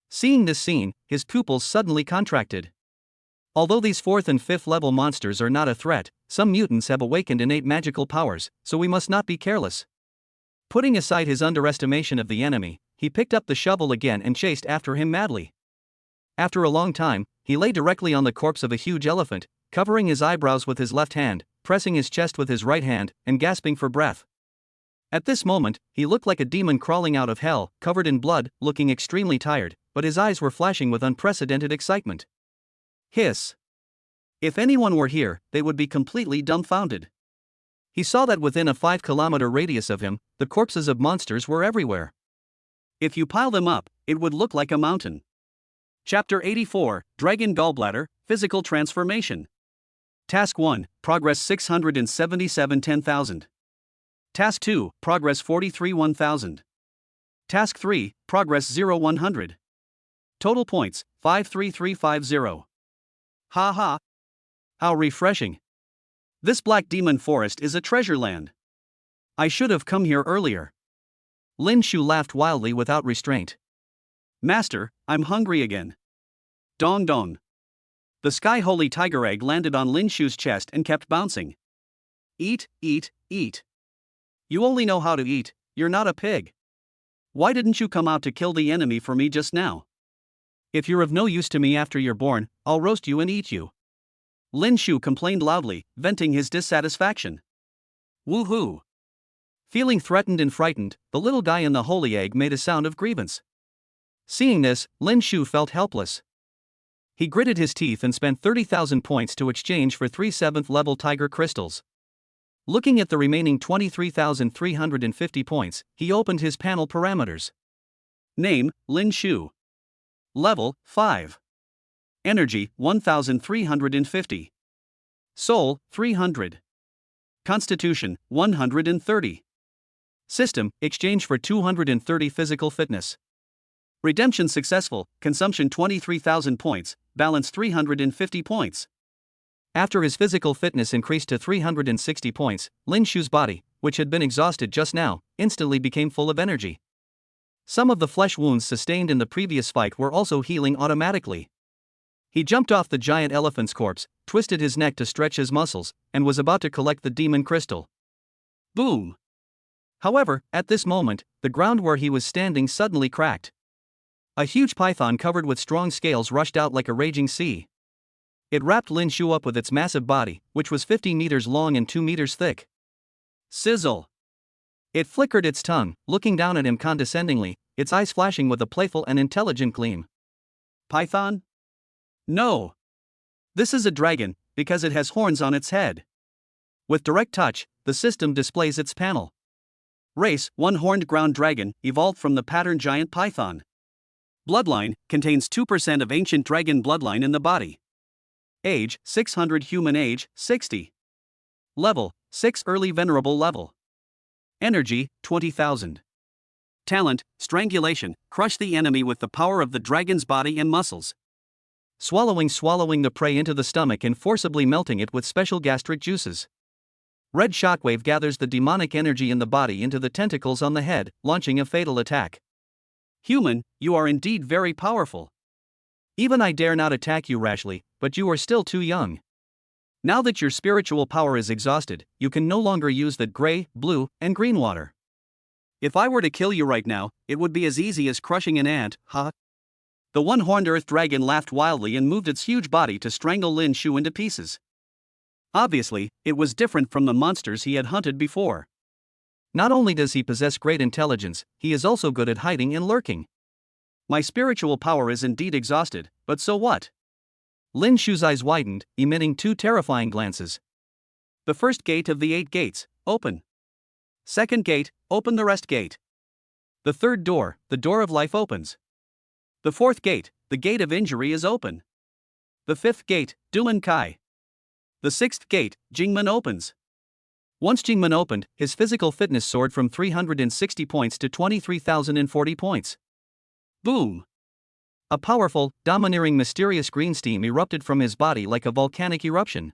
Seeing this scene, his pupils suddenly contracted. Although these 4th and 5th level monsters are not a threat, some mutants have awakened innate magical powers, so we must not be careless. Putting aside his underestimation of the enemy, he picked up the shovel again and chased after him madly. After a long time, he lay directly on the corpse of a huge elephant, covering his eyebrows with his left hand, pressing his chest with his right hand, and gasping for breath. At this moment, he looked like a demon crawling out of hell, covered in blood, looking extremely tired, but his eyes were flashing with unprecedented excitement. Hiss! If anyone were here, they would be completely dumbfounded. He saw that within a 5-kilometer radius of him, the corpses of monsters were everywhere. If you pile them up, it would look like a mountain. Chapter 84, Dragon Gallbladder, Physical Transformation. Task 1, Progress 677 10,000. Task 2, Progress 43 1000. Task 3, Progress 0 100. Total points, 53350. Ha ha! How refreshing. This black demon forest is a treasure land. I should have come here earlier. Lin Shu laughed wildly without restraint. Master, I'm hungry again. Dong dong. The sky holy tiger egg landed on Lin Shu's chest and kept bouncing. Eat, eat, eat. You only know how to eat, you're not a pig. Why didn't you come out to kill the enemy for me just now? If you're of no use to me after you're born, I'll roast you and eat you. Lin Shu complained loudly, venting his dissatisfaction. Woohoo! Feeling threatened and frightened, the little guy in the holy egg made a sound of grievance. Seeing this, Lin Shu felt helpless. He gritted his teeth and spent 30,000 points to exchange for 3 7th-level tiger crystals. Looking at the remaining 23,350 points, he opened his panel parameters. Name, Lin Shu. Level, 5. Energy, 1,350. Soul, 300. Constitution, 130. System, exchange for 230 physical fitness. Redemption successful, consumption 23,000 points, balance 350 points. After his physical fitness increased to 360 points, Lin Shu's body, which had been exhausted just now, instantly became full of energy. Some of the flesh wounds sustained in the previous fight were also healing automatically. He jumped off the giant elephant's corpse, twisted his neck to stretch his muscles, and was about to collect the demon crystal. Boom! However, at this moment, the ground where he was standing suddenly cracked. A huge python covered with strong scales rushed out like a raging sea. It wrapped Lin Shu up with its massive body, which was 50 meters long and 2 meters thick. Sizzle! It flickered its tongue, looking down at him condescendingly, its eyes flashing with a playful and intelligent gleam. Python? No! This is a dragon, because it has horns on its head. With direct touch, the system displays its panel. Race, one-horned ground dragon, evolved from the pattern giant python. Bloodline, contains 2% of ancient dragon bloodline in the body. Age, 600 human age, 60. Level, 6 early venerable level. Energy, 20,000. Talent, strangulation, crush the enemy with the power of the dragon's body and muscles. Swallowing the prey into the stomach and forcibly melting it with special gastric juices. Red shockwave gathers the demonic energy in the body into the tentacles on the head, launching a fatal attack. Human, you are indeed very powerful. Even I dare not attack you rashly, but you are still too young. Now that your spiritual power is exhausted, you can no longer use the gray, blue, and green water. If I were to kill you right now, it would be as easy as crushing an ant, ha! The one-horned earth dragon laughed wildly and moved its huge body to strangle Lin Shu into pieces. Obviously, it was different from the monsters he had hunted before. Not only does he possess great intelligence, he is also good at hiding and lurking. My spiritual power is indeed exhausted, but so what? Lin Shu's eyes widened, emitting 2 terrifying glances. The first gate of the 8 gates, open. Second gate, open the rest gate. The third door, the door of life opens. The fourth gate, the gate of injury is open. The fifth gate, Duman Kai. The sixth gate, Jingmen opens. Once Jingmen opened, his physical fitness soared from 360 points to 23,040 points. Boom! A powerful, domineering, mysterious green steam erupted from his body like a volcanic eruption.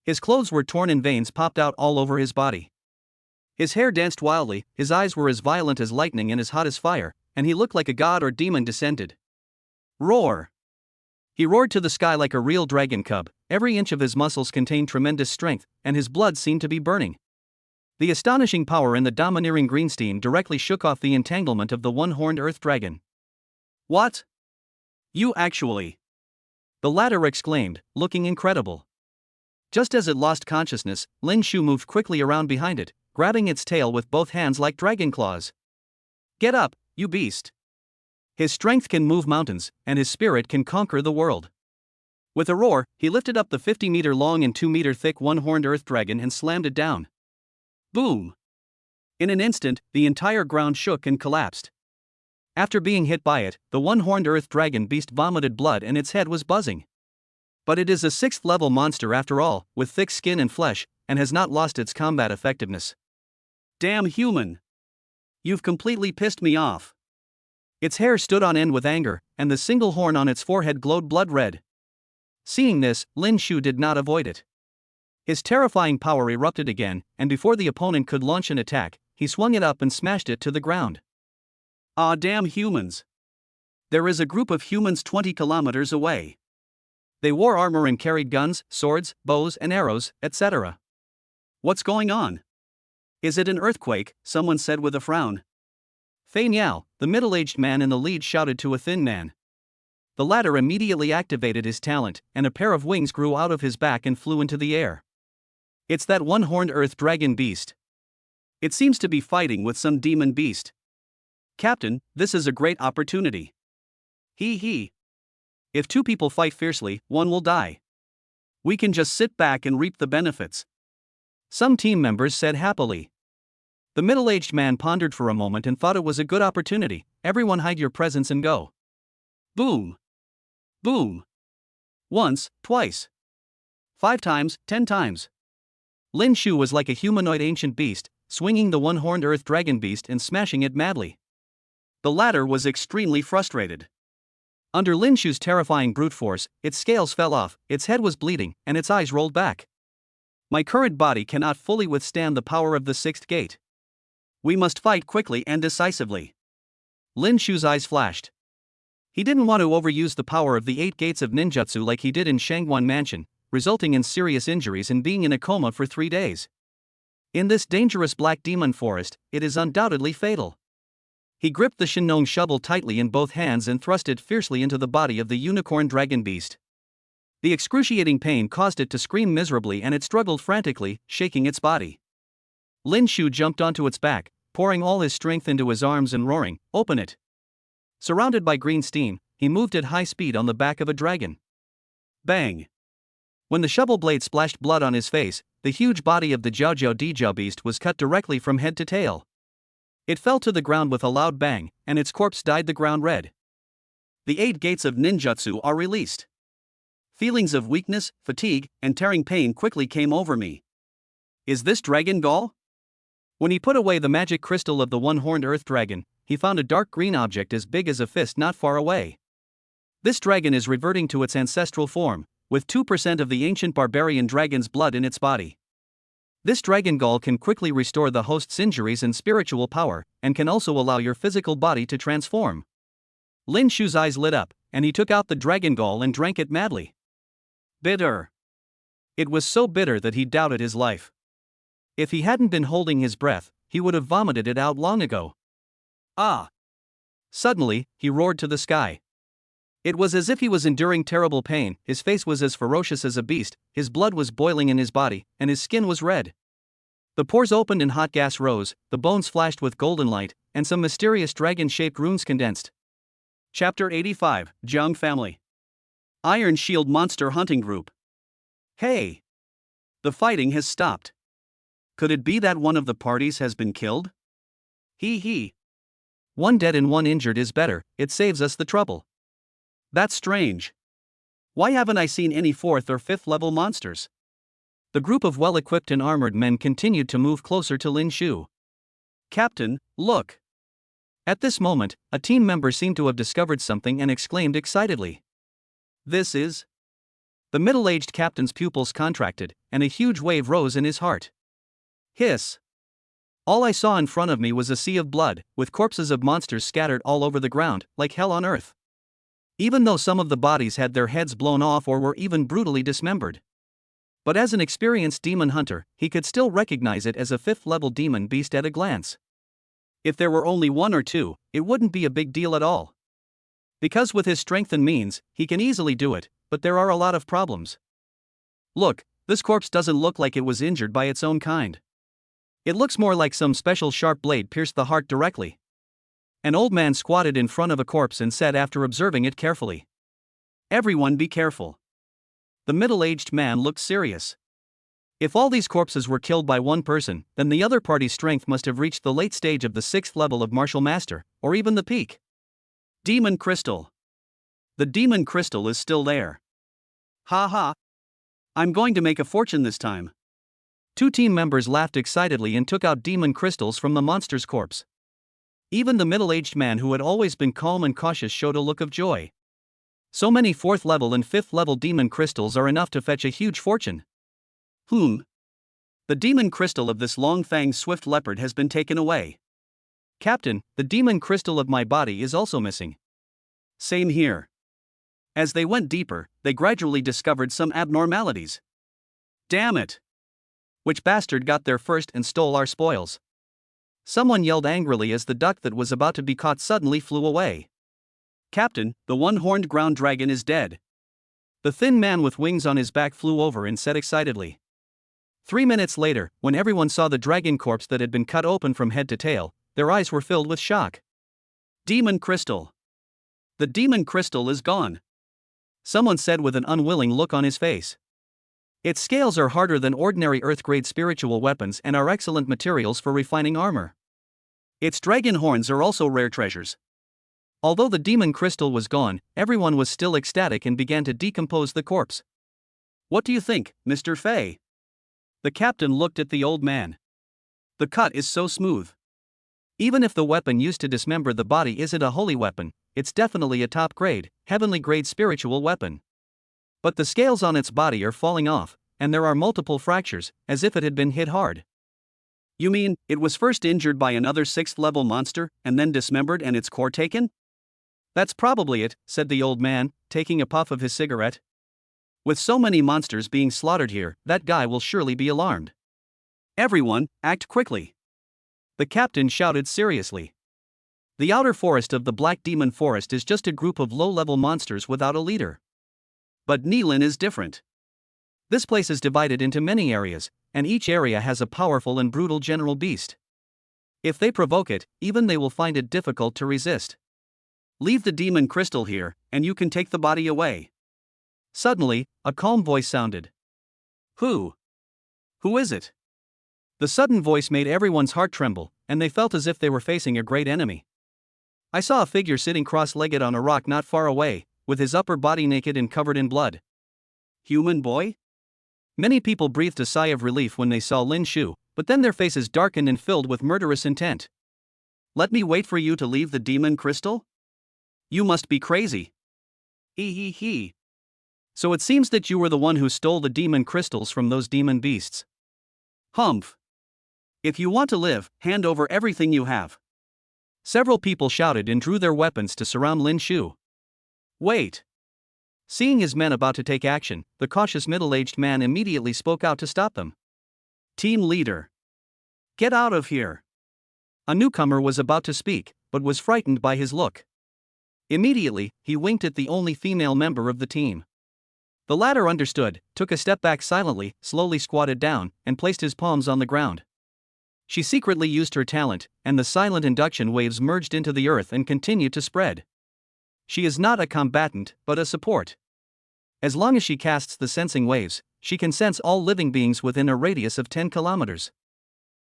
His clothes were torn and veins popped out all over his body. His hair danced wildly, his eyes were as violent as lightning and as hot as fire, and he looked like a god or demon descended. Roar! He roared to the sky like a real dragon cub. Every inch of his muscles contained tremendous strength, and his blood seemed to be burning. The astonishing power in the domineering green steam directly shook off the entanglement of the one-horned earth dragon. What? You actually? The latter exclaimed, looking incredible. Just as it lost consciousness, Lin Shu moved quickly around behind it, grabbing its tail with both hands like dragon claws. Get up, you beast! His strength can move mountains, and his spirit can conquer the world. With a roar, he lifted up the 50-meter-long and 2-meter-thick one-horned earth dragon and slammed it down. Boom! In an instant, the entire ground shook and collapsed. After being hit by it, the one-horned earth dragon beast vomited blood and its head was buzzing. But it is a 6th-level monster after all, with thick skin and flesh, and has not lost its combat effectiveness. Damn human! You've completely pissed me off. Its hair stood on end with anger, and the single horn on its forehead glowed blood red. Seeing this, Lin Shu did not avoid it. His terrifying power erupted again, and before the opponent could launch an attack, he swung it up and smashed it to the ground. Ah, damn humans! There is a group of humans 20 kilometers away. They wore armor and carried guns, swords, bows and arrows, etc. What's going on? Is it an earthquake? Someone said with a frown. Fei Niao, the middle-aged man in the lead, shouted to a thin man. The latter immediately activated his talent, and a pair of wings grew out of his back and flew into the air. It's that one-horned earth dragon beast. It seems to be fighting with some demon beast. Captain, this is a great opportunity. He. If two people fight fiercely, one will die. We can just sit back and reap the benefits. Some team members said happily. The middle-aged man pondered for a moment and thought it was a good opportunity. Everyone hide your presence and go. Boom. Boom. Once, twice. 5 times, 10 times. Lin Shu was like a humanoid ancient beast, swinging the one-horned earth dragon beast and smashing it madly. The latter was extremely frustrated. Under Lin Shu's terrifying brute force, its scales fell off, its head was bleeding, and its eyes rolled back. My current body cannot fully withstand the power of the 6th gate. We must fight quickly and decisively. Lin Shu's eyes flashed. He didn't want to overuse the power of the 8 gates of ninjutsu like he did in Shangguan Mansion, resulting in serious injuries and being in a coma for 3 days. In this dangerous black demon forest, it is undoubtedly fatal. He gripped the Shinong shovel tightly in both hands and thrust it fiercely into the body of the unicorn dragon beast. The excruciating pain caused it to scream miserably and it struggled frantically, shaking its body. Lin Shu jumped onto its back, pouring all his strength into his arms and roaring, "Open it!" Surrounded by green steam, he moved at high speed on the back of a dragon. Bang! When the shovel blade splashed blood on his face, the huge body of the Jiao Dijiao beast was cut directly from head to tail. It fell to the ground with a loud bang, and its corpse dyed the ground red. The 8 gates of ninjutsu are released. Feelings of weakness, fatigue, and tearing pain quickly came over me. Is this dragon gall? When he put away the magic crystal of the one-horned earth dragon, he found a dark green object as big as a fist not far away. This dragon is reverting to its ancestral form, with 2% of the ancient barbarian dragon's blood in its body. This dragon gall can quickly restore the host's injuries and spiritual power, and can also allow your physical body to transform. Lin Shu's eyes lit up, and he took out the dragon gall and drank it madly. Bitter. It was so bitter that he doubted his life. If he hadn't been holding his breath, he would have vomited it out long ago. Ah! Suddenly, he roared to the sky. It was as if he was enduring terrible pain, his face was as ferocious as a beast, his blood was boiling in his body, and his skin was red. The pores opened and hot gas rose, the bones flashed with golden light, and some mysterious dragon-shaped runes condensed. Chapter 85, Jiang Family. Iron Shield Monster Hunting Group. Hey! The fighting has stopped. Could it be that one of the parties has been killed? He. One dead and one injured is better, it saves us the trouble. That's strange. Why haven't I seen any 4th or 5th level monsters? The group of well-equipped and armored men continued to move closer to Lin Shu. Captain, look! At this moment, a team member seemed to have discovered something and exclaimed excitedly. This is. The middle-aged captain's pupils contracted, and a huge wave rose in his heart. Hiss. All I saw in front of me was a sea of blood, with corpses of monsters scattered all over the ground, like hell on earth. Even though some of the bodies had their heads blown off or were even brutally dismembered. But as an experienced demon hunter, he could still recognize it as a 5th-level demon beast at a glance. If there were only one or two, it wouldn't be a big deal at all. Because with his strength and means, he can easily do it, but there are a lot of problems. Look, this corpse doesn't look like it was injured by its own kind. It looks more like some special sharp blade pierced the heart directly. An old man squatted in front of a corpse and said after observing it carefully. Everyone be careful. The middle-aged man looked serious. If all these corpses were killed by one person, then the other party's strength must have reached the late stage of the 6th level of Martial Master, or even the peak. Demon Crystal. The Demon Crystal is still there. Ha ha. I'm going to make a fortune this time. Two team members laughed excitedly and took out demon crystals from the monster's corpse. Even the middle-aged man who had always been calm and cautious showed a look of joy. So many 4th level and 5th level demon crystals are enough to fetch a huge fortune. The demon crystal of this long-fanged swift leopard has been taken away. Captain, the demon crystal of my body is also missing. Same here. As they went deeper, they gradually discovered some abnormalities. Damn it! Which bastard got there first and stole our spoils? Someone yelled angrily as the duck that was about to be caught suddenly flew away. Captain, the one-horned ground dragon is dead. The thin man with wings on his back flew over and said excitedly. 3 minutes later, when everyone saw the dragon corpse that had been cut open from head to tail, their eyes were filled with shock. Demon Crystal. The Demon Crystal is gone. Someone said with an unwilling look on his face. Its scales are harder than ordinary Earth-grade spiritual weapons and are excellent materials for refining armor. Its dragon horns are also rare treasures. Although the demon crystal was gone, everyone was still ecstatic and began to decompose the corpse. What do you think, Mr. Fay? The captain looked at the old man. The cut is so smooth. Even if the weapon used to dismember the body isn't a holy weapon, it's definitely a top-grade, heavenly-grade spiritual weapon. But the scales on its body are falling off, and there are multiple fractures, as if it had been hit hard. You mean, it was first injured by another 6th-level monster, and then dismembered and its core taken? That's probably it, said the old man, taking a puff of his cigarette. With so many monsters being slaughtered here, that guy will surely be alarmed. Everyone, act quickly. The captain shouted seriously. The outer forest of the Black Demon Forest is just a group of low-level monsters without a leader. But Neelin is different. This place is divided into many areas, and each area has a powerful and brutal general beast. If they provoke it, even they will find it difficult to resist. Leave the demon crystal here, and you can take the body away. Suddenly, a calm voice sounded. Who is it? The sudden voice made everyone's heart tremble, and they felt as if they were facing a great enemy. I saw a figure sitting cross-legged on a rock not far away, with his upper body naked and covered in blood. Human boy? Many people breathed a sigh of relief when they saw Lin Shu, but then their faces darkened and filled with murderous intent. Let me wait for you to leave the demon crystal? You must be crazy. He. So it seems that you were the one who stole the demon crystals from those demon beasts. Humph. If you want to live, hand over everything you have. Several people shouted and drew their weapons to surround Lin Shu. Wait. Seeing his men about to take action, the cautious middle-aged man immediately spoke out to stop them. Team leader. Get out of here. A newcomer was about to speak, but was frightened by his look. Immediately, he winked at the only female member of the team. The latter understood, took a step back silently, slowly squatted down, and placed his palms on the ground. She secretly used her talent, and the silent induction waves merged into the earth and continued to spread. She is not a combatant, but a support. As long as she casts the sensing waves, she can sense all living beings within a radius of 10 kilometers.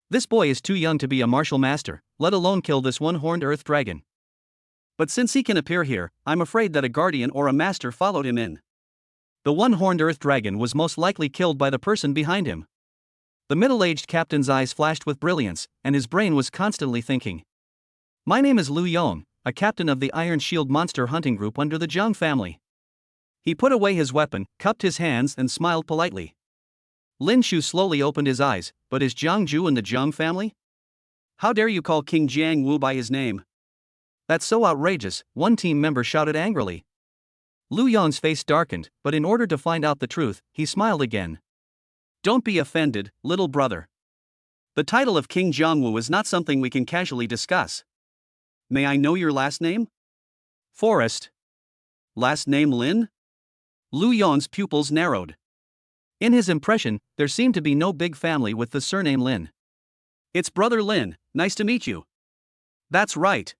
This boy is too young to be a martial master, let alone kill this one-horned earth dragon. But since he can appear here, I'm afraid that a guardian or a master followed him in. The one-horned earth dragon was most likely killed by the person behind him. The middle-aged captain's eyes flashed with brilliance, and his brain was constantly thinking. My name is Lu Yong, a captain of the Iron Shield monster hunting group under the Zhang family. He put away his weapon, cupped his hands, and smiled politely. Lin Shu slowly opened his eyes. But is Jiang Zhu in the Zhang family? How dare you call King Jiang Wu by his name? That's so outrageous, one team member shouted angrily. Lu Yong's face darkened, but in order to find out the truth, he smiled again. Don't be offended, little brother. The title of King Jiangwu is not something we can casually discuss. May I know your last name? Forrest. Last name Lin? Lu Yong's pupils narrowed. In his impression, there seemed to be no big family with the surname Lin. It's brother Lin, nice to meet you. That's right.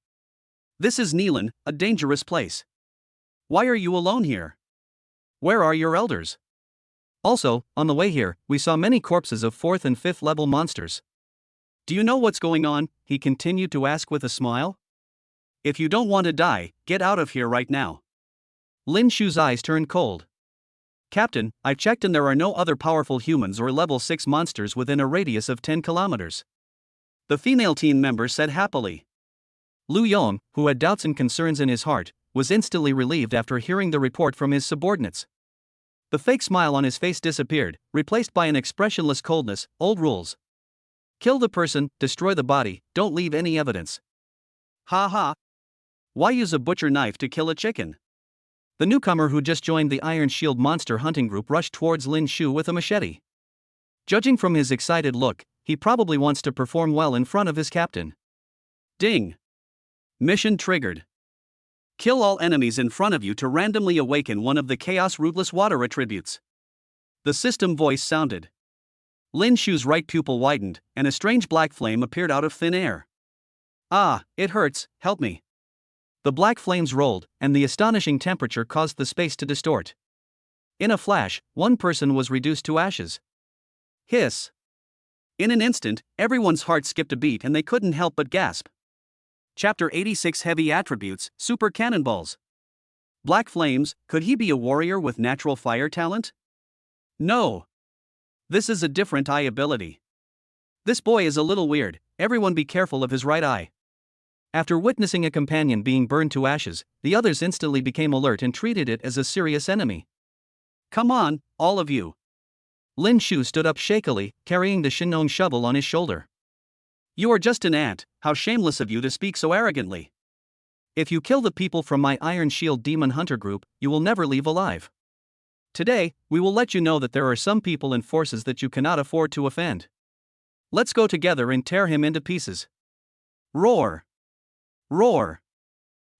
This is Nilan, a dangerous place. Why are you alone here? Where are your elders? Also, on the way here, we saw many corpses of 4th and 5th level monsters. Do you know what's going on? He continued to ask with a smile. If you don't want to die, get out of here right now. Lin Shu's eyes turned cold. Captain, I've checked and there are no other powerful humans or level 6 monsters within a radius of 10 kilometers. The female team member said happily. Lu Yong, who had doubts and concerns in his heart, was instantly relieved after hearing the report from his subordinates. The fake smile on his face disappeared, replaced by an expressionless coldness. Old rules. Kill the person, destroy the body, don't leave any evidence. Ha ha. Why use a butcher knife to kill a chicken? The newcomer who just joined the Iron Shield monster hunting group rushed towards Lin Shu with a machete. Judging from his excited look, he probably wants to perform well in front of his captain. Ding. Mission triggered. Kill all enemies in front of you to randomly awaken one of the Chaos Rootless Water attributes. The system voice sounded. Lin Shu's right pupil widened, and a strange black flame appeared out of thin air. Ah, it hurts, help me. The black flames rolled, and the astonishing temperature caused the space to distort. In a flash, one person was reduced to ashes. Hiss. In an instant, everyone's heart skipped a beat and they couldn't help but gasp. Chapter 86 Heavy Attributes, Super Cannonballs. Black Flames, could he be a warrior with natural fire talent? No. This is a different eye ability. This boy is a little weird, everyone be careful of his right eye. After witnessing a companion being burned to ashes, the others instantly became alert and treated it as a serious enemy. Come on, all of you. Lin Shu stood up shakily, carrying the Shinong shovel on his shoulder. You are just an ant, how shameless of you to speak so arrogantly. If you kill the people from my Iron Shield Demon Hunter group, you will never leave alive. Today, we will let you know that there are some people and forces that you cannot afford to offend. Let's go together and tear him into pieces. Roar! Roar!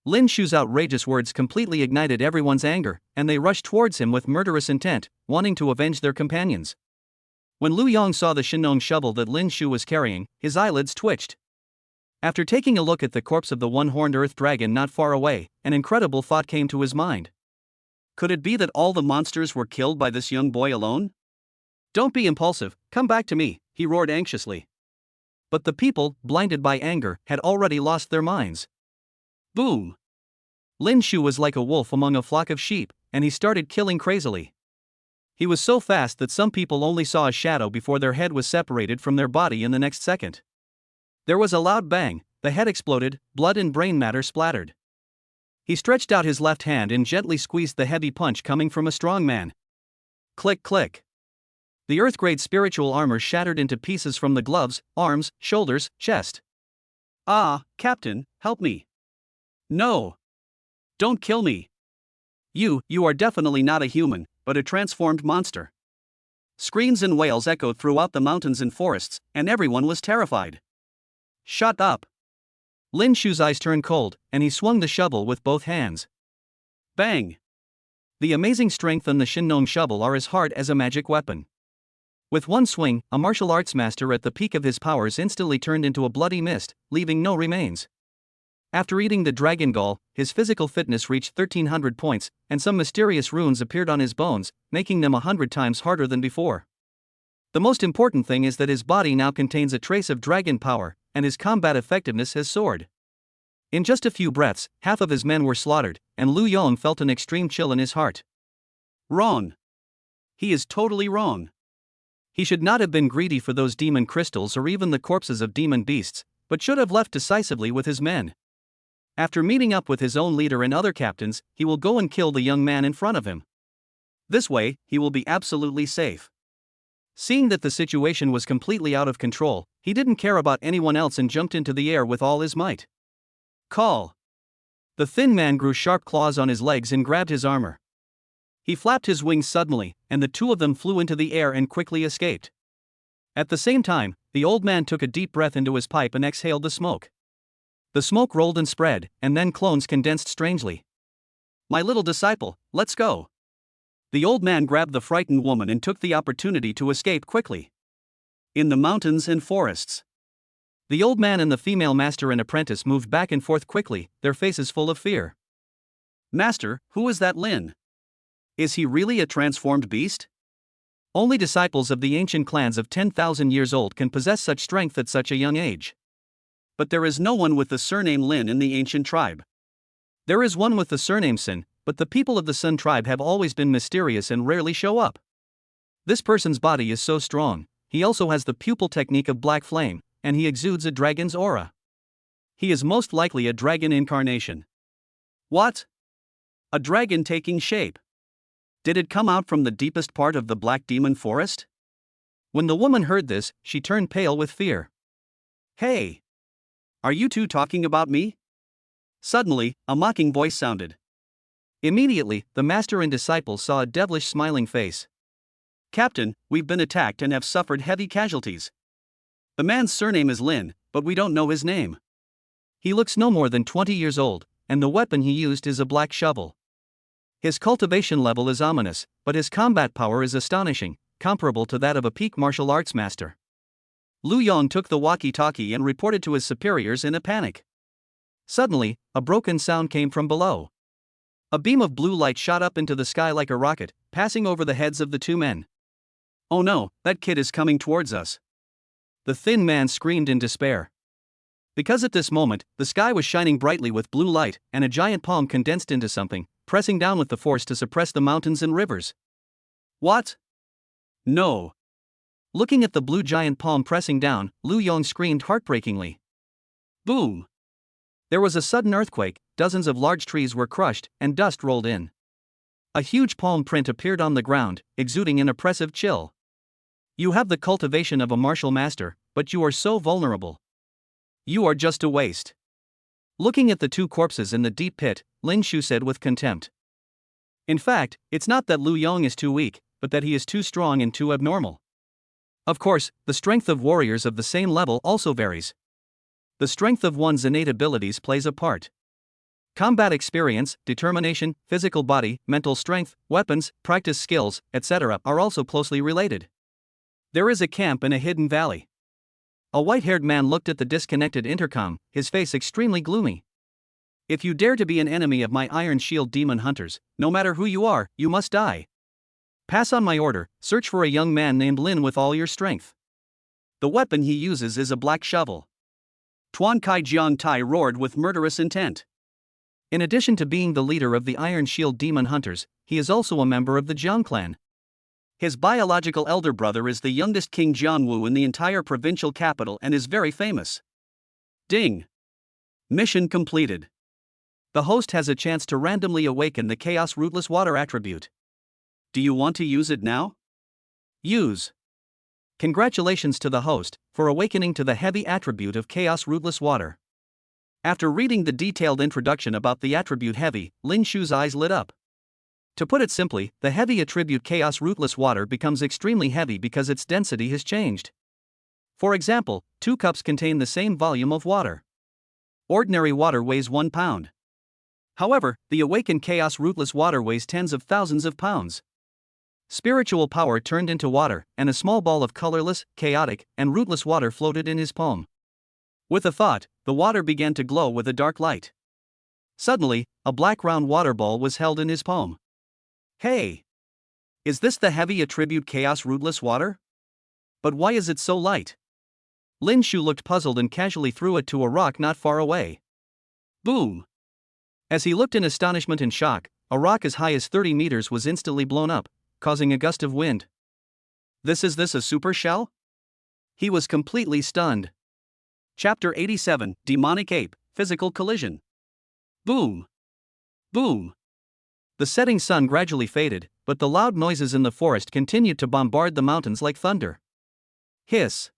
Lin Shu's outrageous words completely ignited everyone's anger, and they rushed towards him with murderous intent, wanting to avenge their companions. When Lu Yong saw the Shinong shovel that Lin Shu was carrying, his eyelids twitched. After taking a look at the corpse of the one-horned earth dragon not far away, an incredible thought came to his mind. Could it be that all the monsters were killed by this young boy alone? Don't be impulsive, come back to me, he roared anxiously. But the people, blinded by anger, had already lost their minds. Boom! Lin Shu was like a wolf among a flock of sheep, and he started killing crazily. He was so fast that some people only saw a shadow before their head was separated from their body in the next second. There was a loud bang, the head exploded, blood and brain matter splattered. He stretched out his left hand and gently squeezed the heavy punch coming from a strong man. Click click. The earth-grade spiritual armor shattered into pieces from the gloves, arms, shoulders, chest. Ah, Captain, help me. No. Don't kill me. You are definitely not a human, but a transformed monster. Screams and wails echoed throughout the mountains and forests, and everyone was terrified. Shut up. Lin Shu's eyes turned cold, and he swung the shovel with both hands. Bang! The amazing strength on the Shinong shovel are as hard as a magic weapon. With one swing, a martial arts master at the peak of his powers instantly turned into a bloody mist, leaving no remains. After eating the dragon gall, his physical fitness reached 1300 points, and some mysterious runes appeared on his bones, making them 100 times harder than before. The most important thing is that his body now contains a trace of dragon power, and his combat effectiveness has soared. In just a few breaths, half of his men were slaughtered, and Lu Yong felt an extreme chill in his heart. Wrong. He is totally wrong. He should not have been greedy for those demon crystals or even the corpses of demon beasts, but should have left decisively with his men. After meeting up with his own leader and other captains, he will go and kill the young man in front of him. This way, he will be absolutely safe. Seeing that the situation was completely out of control, he didn't care about anyone else and jumped into the air with all his might. Call! The thin man grew sharp claws on his legs and grabbed his armor. He flapped his wings suddenly, and the two of them flew into the air and quickly escaped. At the same time, the old man took a deep breath into his pipe and exhaled the smoke. The smoke rolled and spread, and then clones condensed strangely. My little disciple, let's go. The old man grabbed the frightened woman and took the opportunity to escape quickly. In the mountains and forests. The old man and the female master and apprentice moved back and forth quickly, their faces full of fear. Master, who is that Lin? Is he really a transformed beast? Only disciples of the ancient clans of 10,000 years old can possess such strength at such a young age. But there is no one with the surname Lin in the ancient tribe. There is one with the surname Sin, but the people of the Sun tribe have always been mysterious and rarely show up. This person's body is so strong, he also has the pupil technique of black flame, and he exudes a dragon's aura. He is most likely a dragon incarnation. What? A dragon taking shape? Did it come out from the deepest part of the black demon forest? When the woman heard this, she turned pale with fear. Hey! Are you two talking about me? Suddenly, a mocking voice sounded. Immediately, the master and disciple saw a devilish smiling face. Captain, we've been attacked and have suffered heavy casualties. The man's surname is Lin, but we don't know his name. He looks no more than 20 years old, and the weapon he used is a black shovel. His cultivation level is ominous, but his combat power is astonishing, comparable to that of a peak martial arts master. Lu Yong took the walkie-talkie and reported to his superiors in a panic. Suddenly, a broken sound came from below. A beam of blue light shot up into the sky like a rocket, passing over the heads of the two men. Oh no, that kid is coming towards us. The thin man screamed in despair. Because at this moment, the sky was shining brightly with blue light, and a giant palm condensed into something, pressing down with the force to suppress the mountains and rivers. What? No. Looking at the blue giant palm pressing down, Lu Yong screamed heartbreakingly. Boom! There was a sudden earthquake, dozens of large trees were crushed, and dust rolled in. A huge palm print appeared on the ground, exuding an oppressive chill. You have the cultivation of a martial master, but you are so vulnerable. You are just a waste. Looking at the two corpses in the deep pit, Lin Shu said with contempt. In fact, it's not that Lu Yong is too weak, but that he is too strong and too abnormal. Of course, the strength of warriors of the same level also varies. The strength of one's innate abilities plays a part. Combat experience, determination, physical body, mental strength, weapons, practice skills, etc. are also closely related. There is a camp in a hidden valley. A white-haired man looked at the disconnected intercom, his face extremely gloomy. If you dare to be an enemy of my Iron Shield demon hunters, no matter who you are, you must die. Pass on my order, search for a young man named Lin with all your strength. The weapon he uses is a black shovel. Tuan Kai Jiang Tai roared with murderous intent. In addition to being the leader of the Iron Shield demon hunters, he is also a member of the Jiang clan. His biological elder brother is the youngest King Jianwu in the entire provincial capital and is very famous. Ding! Mission completed. The host has a chance to randomly awaken the Chaos Rootless Water attribute. Do you want to use it now? Use. Congratulations to the host for awakening to the heavy attribute of Chaos Rootless Water. After reading the detailed introduction about the attribute heavy, Lin Shu's eyes lit up. To put it simply, the heavy attribute Chaos Rootless Water becomes extremely heavy because its density has changed. For example, 2 cups contain the same volume of water. Ordinary water weighs 1 pound. However, the awakened Chaos Rootless Water weighs tens of thousands of pounds. Spiritual power turned into water, and a small ball of colorless, chaotic, and rootless water floated in his palm. With a thought, the water began to glow with a dark light. Suddenly, a black round water ball was held in his palm. Hey! Is this the heavy attribute Chaos Rootless Water? But why is it so light? Lin Shu looked puzzled and casually threw it to a rock not far away. Boom! As he looked in astonishment and shock, a rock as high as 30 meters was instantly blown up, causing a gust of wind. Is this a super shell? He was completely stunned. Chapter 87, Demonic Ape, Physical Collision. Boom! Boom! The setting sun gradually faded, but the loud noises in the forest continued to bombard the mountains like thunder. Hiss!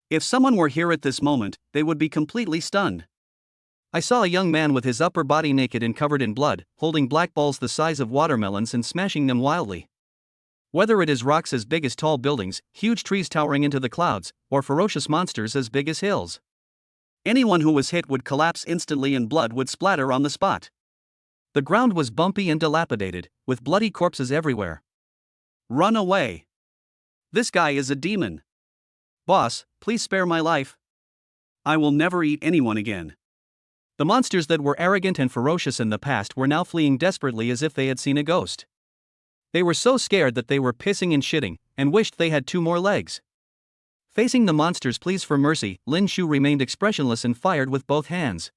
If someone were here at this moment, they would be completely stunned. I saw a young man with his upper body naked and covered in blood, holding black balls the size of watermelons and smashing them wildly. Whether it is rocks as big as tall buildings, huge trees towering into the clouds, or ferocious monsters as big as hills, anyone who was hit would collapse instantly and blood would splatter on the spot. The ground was bumpy and dilapidated, with bloody corpses everywhere. Run away! This guy is a demon. Boss, please spare my life. I will never eat anyone again. The monsters that were arrogant and ferocious in the past were now fleeing desperately as if they had seen a ghost. They were so scared that they were pissing and shitting, and wished they had 2 more legs. Facing the monsters' pleas for mercy, Lin Shu remained expressionless and fired with both hands.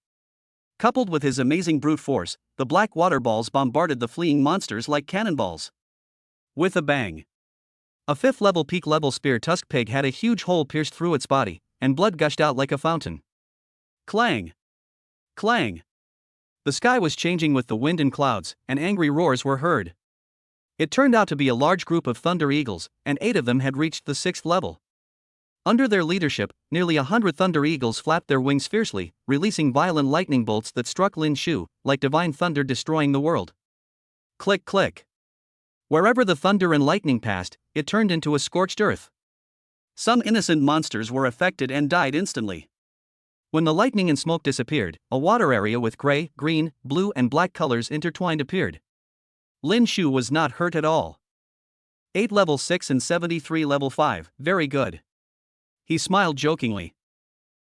Coupled with his amazing brute force, the black water balls bombarded the fleeing monsters like cannonballs. With a bang. A 5th-level peak-level spear tusk pig had a huge hole pierced through its body, and blood gushed out like a fountain. Clang! Clang! The sky was changing with the wind and clouds, and angry roars were heard. It turned out to be a large group of thunder eagles, and 8 of them had reached the 6th level. Under their leadership, nearly 100 thunder eagles flapped their wings fiercely, releasing violent lightning bolts that struck Lin Shu, like divine thunder destroying the world. Click click. Wherever the thunder and lightning passed, it turned into a scorched earth. Some innocent monsters were affected and died instantly. When the lightning and smoke disappeared, a water area with gray, green, blue and black colors intertwined appeared. Lin Shu was not hurt at all. 8 level 6 and 73 level 5, very good. He smiled jokingly.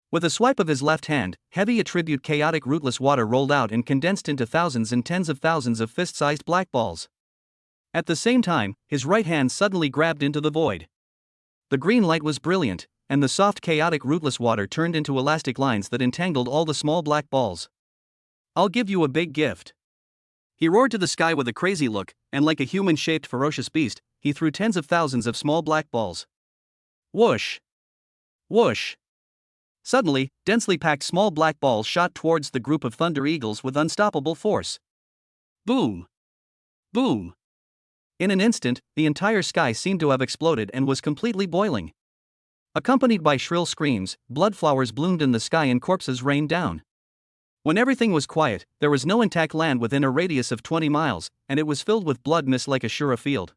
With a swipe of his left hand, heavy attribute chaotic rootless water rolled out and condensed into thousands and tens of thousands of fist-sized black balls. At the same time, his right hand suddenly grabbed into the void. The green light was brilliant, and the soft chaotic rootless water turned into elastic lines that entangled all the small black balls. I'll give you a big gift. He roared to the sky with a crazy look, and like a human-shaped ferocious beast, he threw tens of thousands of small black balls. Whoosh! Whoosh! Suddenly, densely packed small black balls shot towards the group of thunder eagles with unstoppable force. Boom! Boom! In an instant, the entire sky seemed to have exploded and was completely boiling. Accompanied by shrill screams, blood flowers bloomed in the sky and corpses rained down. When everything was quiet, there was no intact land within a radius of 20 miles, and it was filled with blood mist like a Shura field.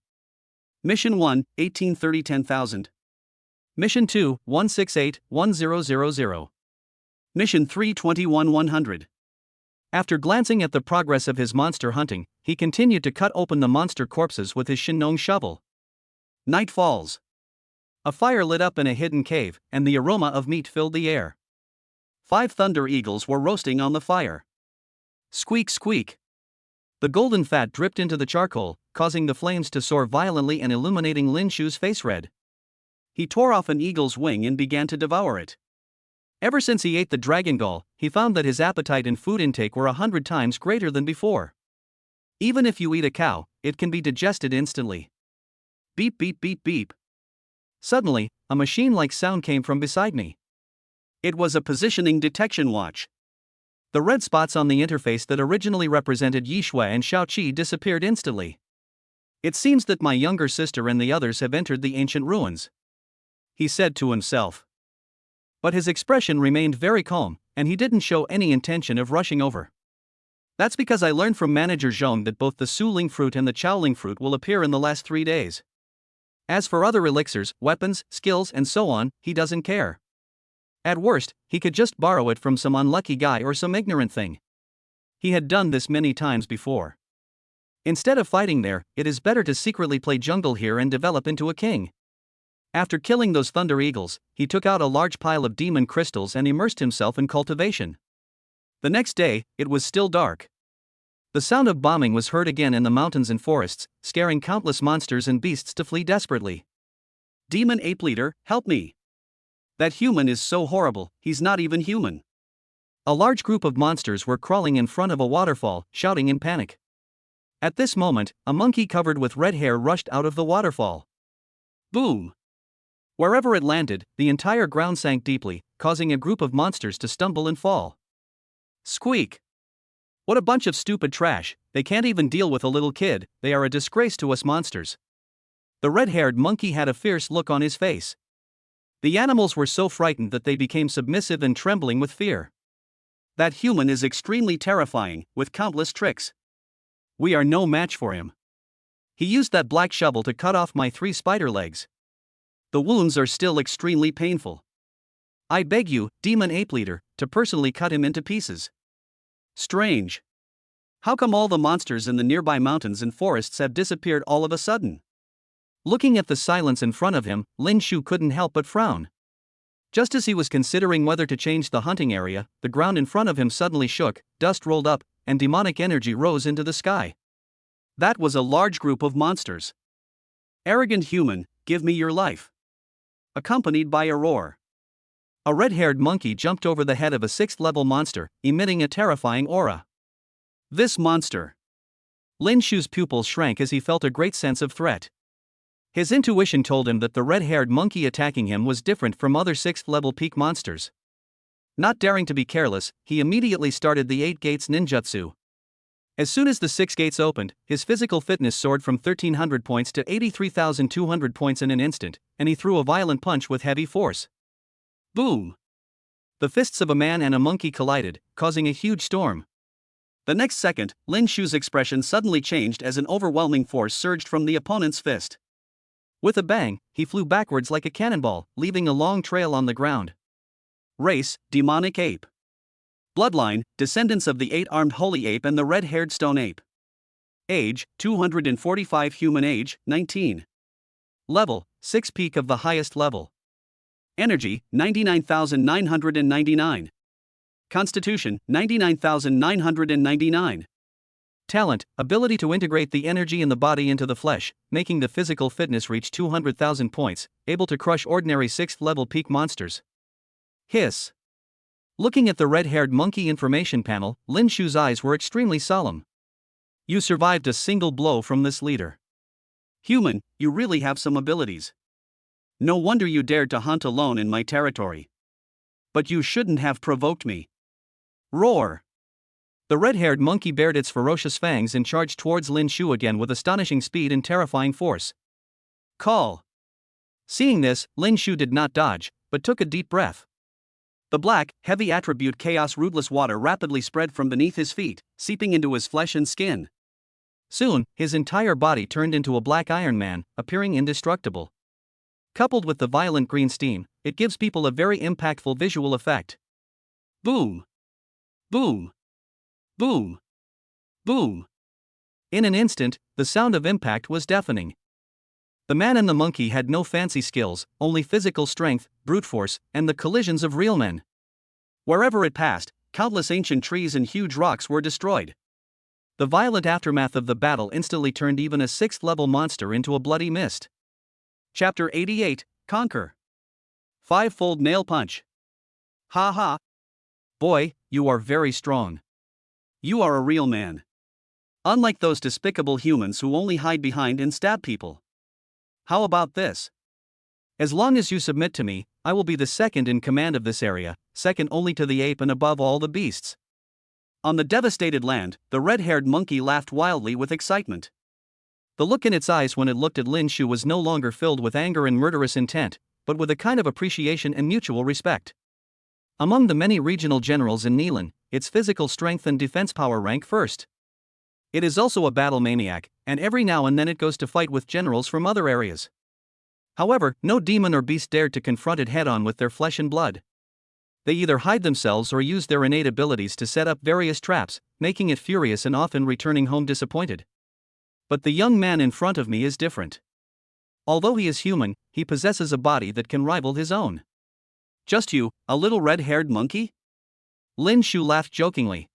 Mission 1, 1830 10,000. Mission 2, 168 1000. Mission 3 21 100. After glancing at the progress of his monster hunting, he continued to cut open the monster corpses with his Shinnong shovel. Night falls. A fire lit up in a hidden cave, and the aroma of meat filled the air. 5 thunder eagles were roasting on the fire. Squeak squeak. The golden fat dripped into the charcoal, causing the flames to soar violently and illuminating Lin Shu's face red. He tore off an eagle's wing and began to devour it. Ever since he ate the dragon gall, he found that his appetite and food intake were 100 times greater than before. Even if you eat a cow, it can be digested instantly. Beep beep beep beep. Suddenly, a machine-like sound came from beside me. It was a positioning detection watch. The red spots on the interface that originally represented Yi Shui and Shao Qi disappeared instantly. It seems that my younger sister and the others have entered the ancient ruins, he said to himself. But his expression remained very calm, and he didn't show any intention of rushing over. That's because I learned from Manager Zhong that both the Su Ling fruit and the Chao Ling fruit will appear in the last 3 days. As for other elixirs, weapons, skills and so on, he doesn't care. At worst, he could just borrow it from some unlucky guy or some ignorant thing. He had done this many times before. Instead of fighting there, it is better to secretly play jungle here and develop into a king. After killing those thunder eagles, he took out a large pile of demon crystals and immersed himself in cultivation. The next day, it was still dark. The sound of bombing was heard again in the mountains and forests, scaring countless monsters and beasts to flee desperately. Demon ape leader, help me. That human is so horrible, he's not even human. A large group of monsters were crawling in front of a waterfall, shouting in panic. At this moment, a monkey covered with red hair rushed out of the waterfall. Boom! Wherever it landed, the entire ground sank deeply, causing a group of monsters to stumble and fall. Squeak! What a bunch of stupid trash, they can't even deal with a little kid, they are a disgrace to us monsters. The red-haired monkey had a fierce look on his face. The animals were so frightened that they became submissive and trembling with fear. That human is extremely terrifying, with countless tricks. We are no match for him. He used that black shovel to cut off my 3 spider legs. The wounds are still extremely painful. I beg you, Demon Ape Leader, to personally cut him into pieces. Strange. How come all the monsters in the nearby mountains and forests have disappeared all of a sudden? Looking at the silence in front of him, Lin Shu couldn't help but frown. Just as he was considering whether to change the hunting area, the ground in front of him suddenly shook, dust rolled up, and demonic energy rose into the sky. That was a large group of monsters. Arrogant human, give me your life. Accompanied by a roar. A red-haired monkey jumped over the head of a 6th-level monster, emitting a terrifying aura. This monster. Lin Shu's pupils shrank as he felt a great sense of threat. His intuition told him that the red-haired monkey attacking him was different from other 6th-level peak monsters. Not daring to be careless, he immediately started the 8 gates ninjutsu. As soon as the 6 gates opened, his physical fitness soared from 1,300 points to 83,200 points in an instant, and he threw a violent punch with heavy force. Boom! The fists of a man and a monkey collided, causing a huge storm. The next second, Lin Shu's expression suddenly changed as an overwhelming force surged from the opponent's fist. With a bang, he flew backwards like a cannonball, leaving a long trail on the ground. Race, demonic ape. Bloodline, descendants of the 8-armed holy ape and the red-haired stone ape. Age, 245. Human age, 19. Level, 6 peak of the highest level. Energy, 99,999. Constitution, 99,999. Talent, ability to integrate the energy in the body into the flesh, making the physical fitness reach 200,000 points, able to crush ordinary 6th-level peak monsters. Hiss. Looking at the red-haired monkey information panel, Lin Shu's eyes were extremely solemn. You survived a single blow from this leader. Human, you really have some abilities. No wonder you dared to hunt alone in my territory. But you shouldn't have provoked me. Roar! The red-haired monkey bared its ferocious fangs and charged towards Lin Shu again with astonishing speed and terrifying force. Call! Seeing this, Lin Shu did not dodge, but took a deep breath. The black, heavy attribute chaos rootless water rapidly spread from beneath his feet, seeping into his flesh and skin. Soon, his entire body turned into a black Iron Man, appearing indestructible. Coupled with the violent green steam, it gives people a very impactful visual effect. Boom! Boom! Boom! Boom! In an instant, the sound of impact was deafening. The man and the monkey had no fancy skills, only physical strength, brute force, and the collisions of real men. Wherever it passed, countless ancient trees and huge rocks were destroyed. The violent aftermath of the battle instantly turned even a 6th-level monster into a bloody mist. Chapter 88, Conquer. 5-fold nail punch. Ha ha. Boy, you are very strong. You are a real man. Unlike those despicable humans who only hide behind and stab people. How about this? As long as you submit to me, I will be the second in command of this area, second only to the ape and above all the beasts. On the devastated land, the red-haired monkey laughed wildly with excitement. The look in its eyes when it looked at Lin Shu was no longer filled with anger and murderous intent, but with a kind of appreciation and mutual respect. Among the many regional generals in Nilan, its physical strength and defense power rank first. It is also a battle maniac, and every now and then it goes to fight with generals from other areas. However, no demon or beast dared to confront it head-on with their flesh and blood. They either hide themselves or use their innate abilities to set up various traps, making it furious and often returning home disappointed. But the young man in front of me is different. Although he is human, he possesses a body that can rival his own. Just you, a little red-haired monkey? Lin Shu laughed jokingly.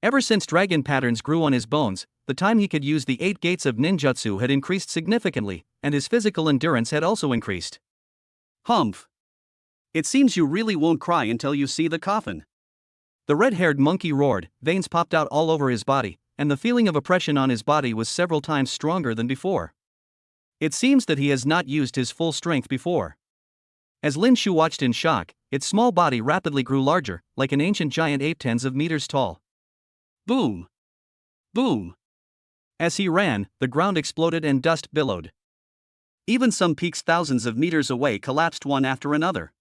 Ever since dragon patterns grew on his bones, the time he could use the 8 gates of ninjutsu had increased significantly, and his physical endurance had also increased. Humph! It seems you really won't cry until you see the coffin. The red-haired monkey roared, veins popped out all over his body, and the feeling of oppression on his body was several times stronger than before. It seems that he has not used his full strength before. As Lin Shu watched in shock, its small body rapidly grew larger, like an ancient giant ape tens of meters tall. Boom! Boom! As he ran, the ground exploded and dust billowed. Even some peaks thousands of meters away collapsed one after another.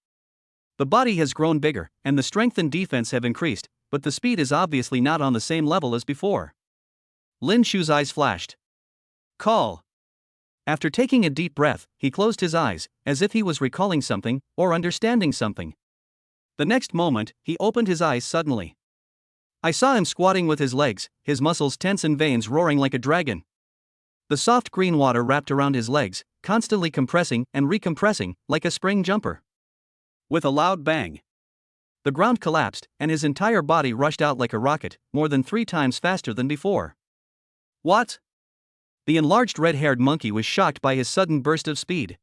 The body has grown bigger, and the strength and defense have increased, but the speed is obviously not on the same level as before. Lin Shu's eyes flashed. Call! After taking a deep breath, he closed his eyes, as if he was recalling something, or understanding something. The next moment, he opened his eyes suddenly. I saw him squatting with his legs, his muscles tense and veins roaring like a dragon. The soft green water wrapped around his legs, constantly compressing and recompressing, like a spring jumper. With a loud bang, the ground collapsed, and his entire body rushed out like a rocket, more than 3 times faster than before. What? The enlarged red-haired monkey was shocked by his sudden burst of speed.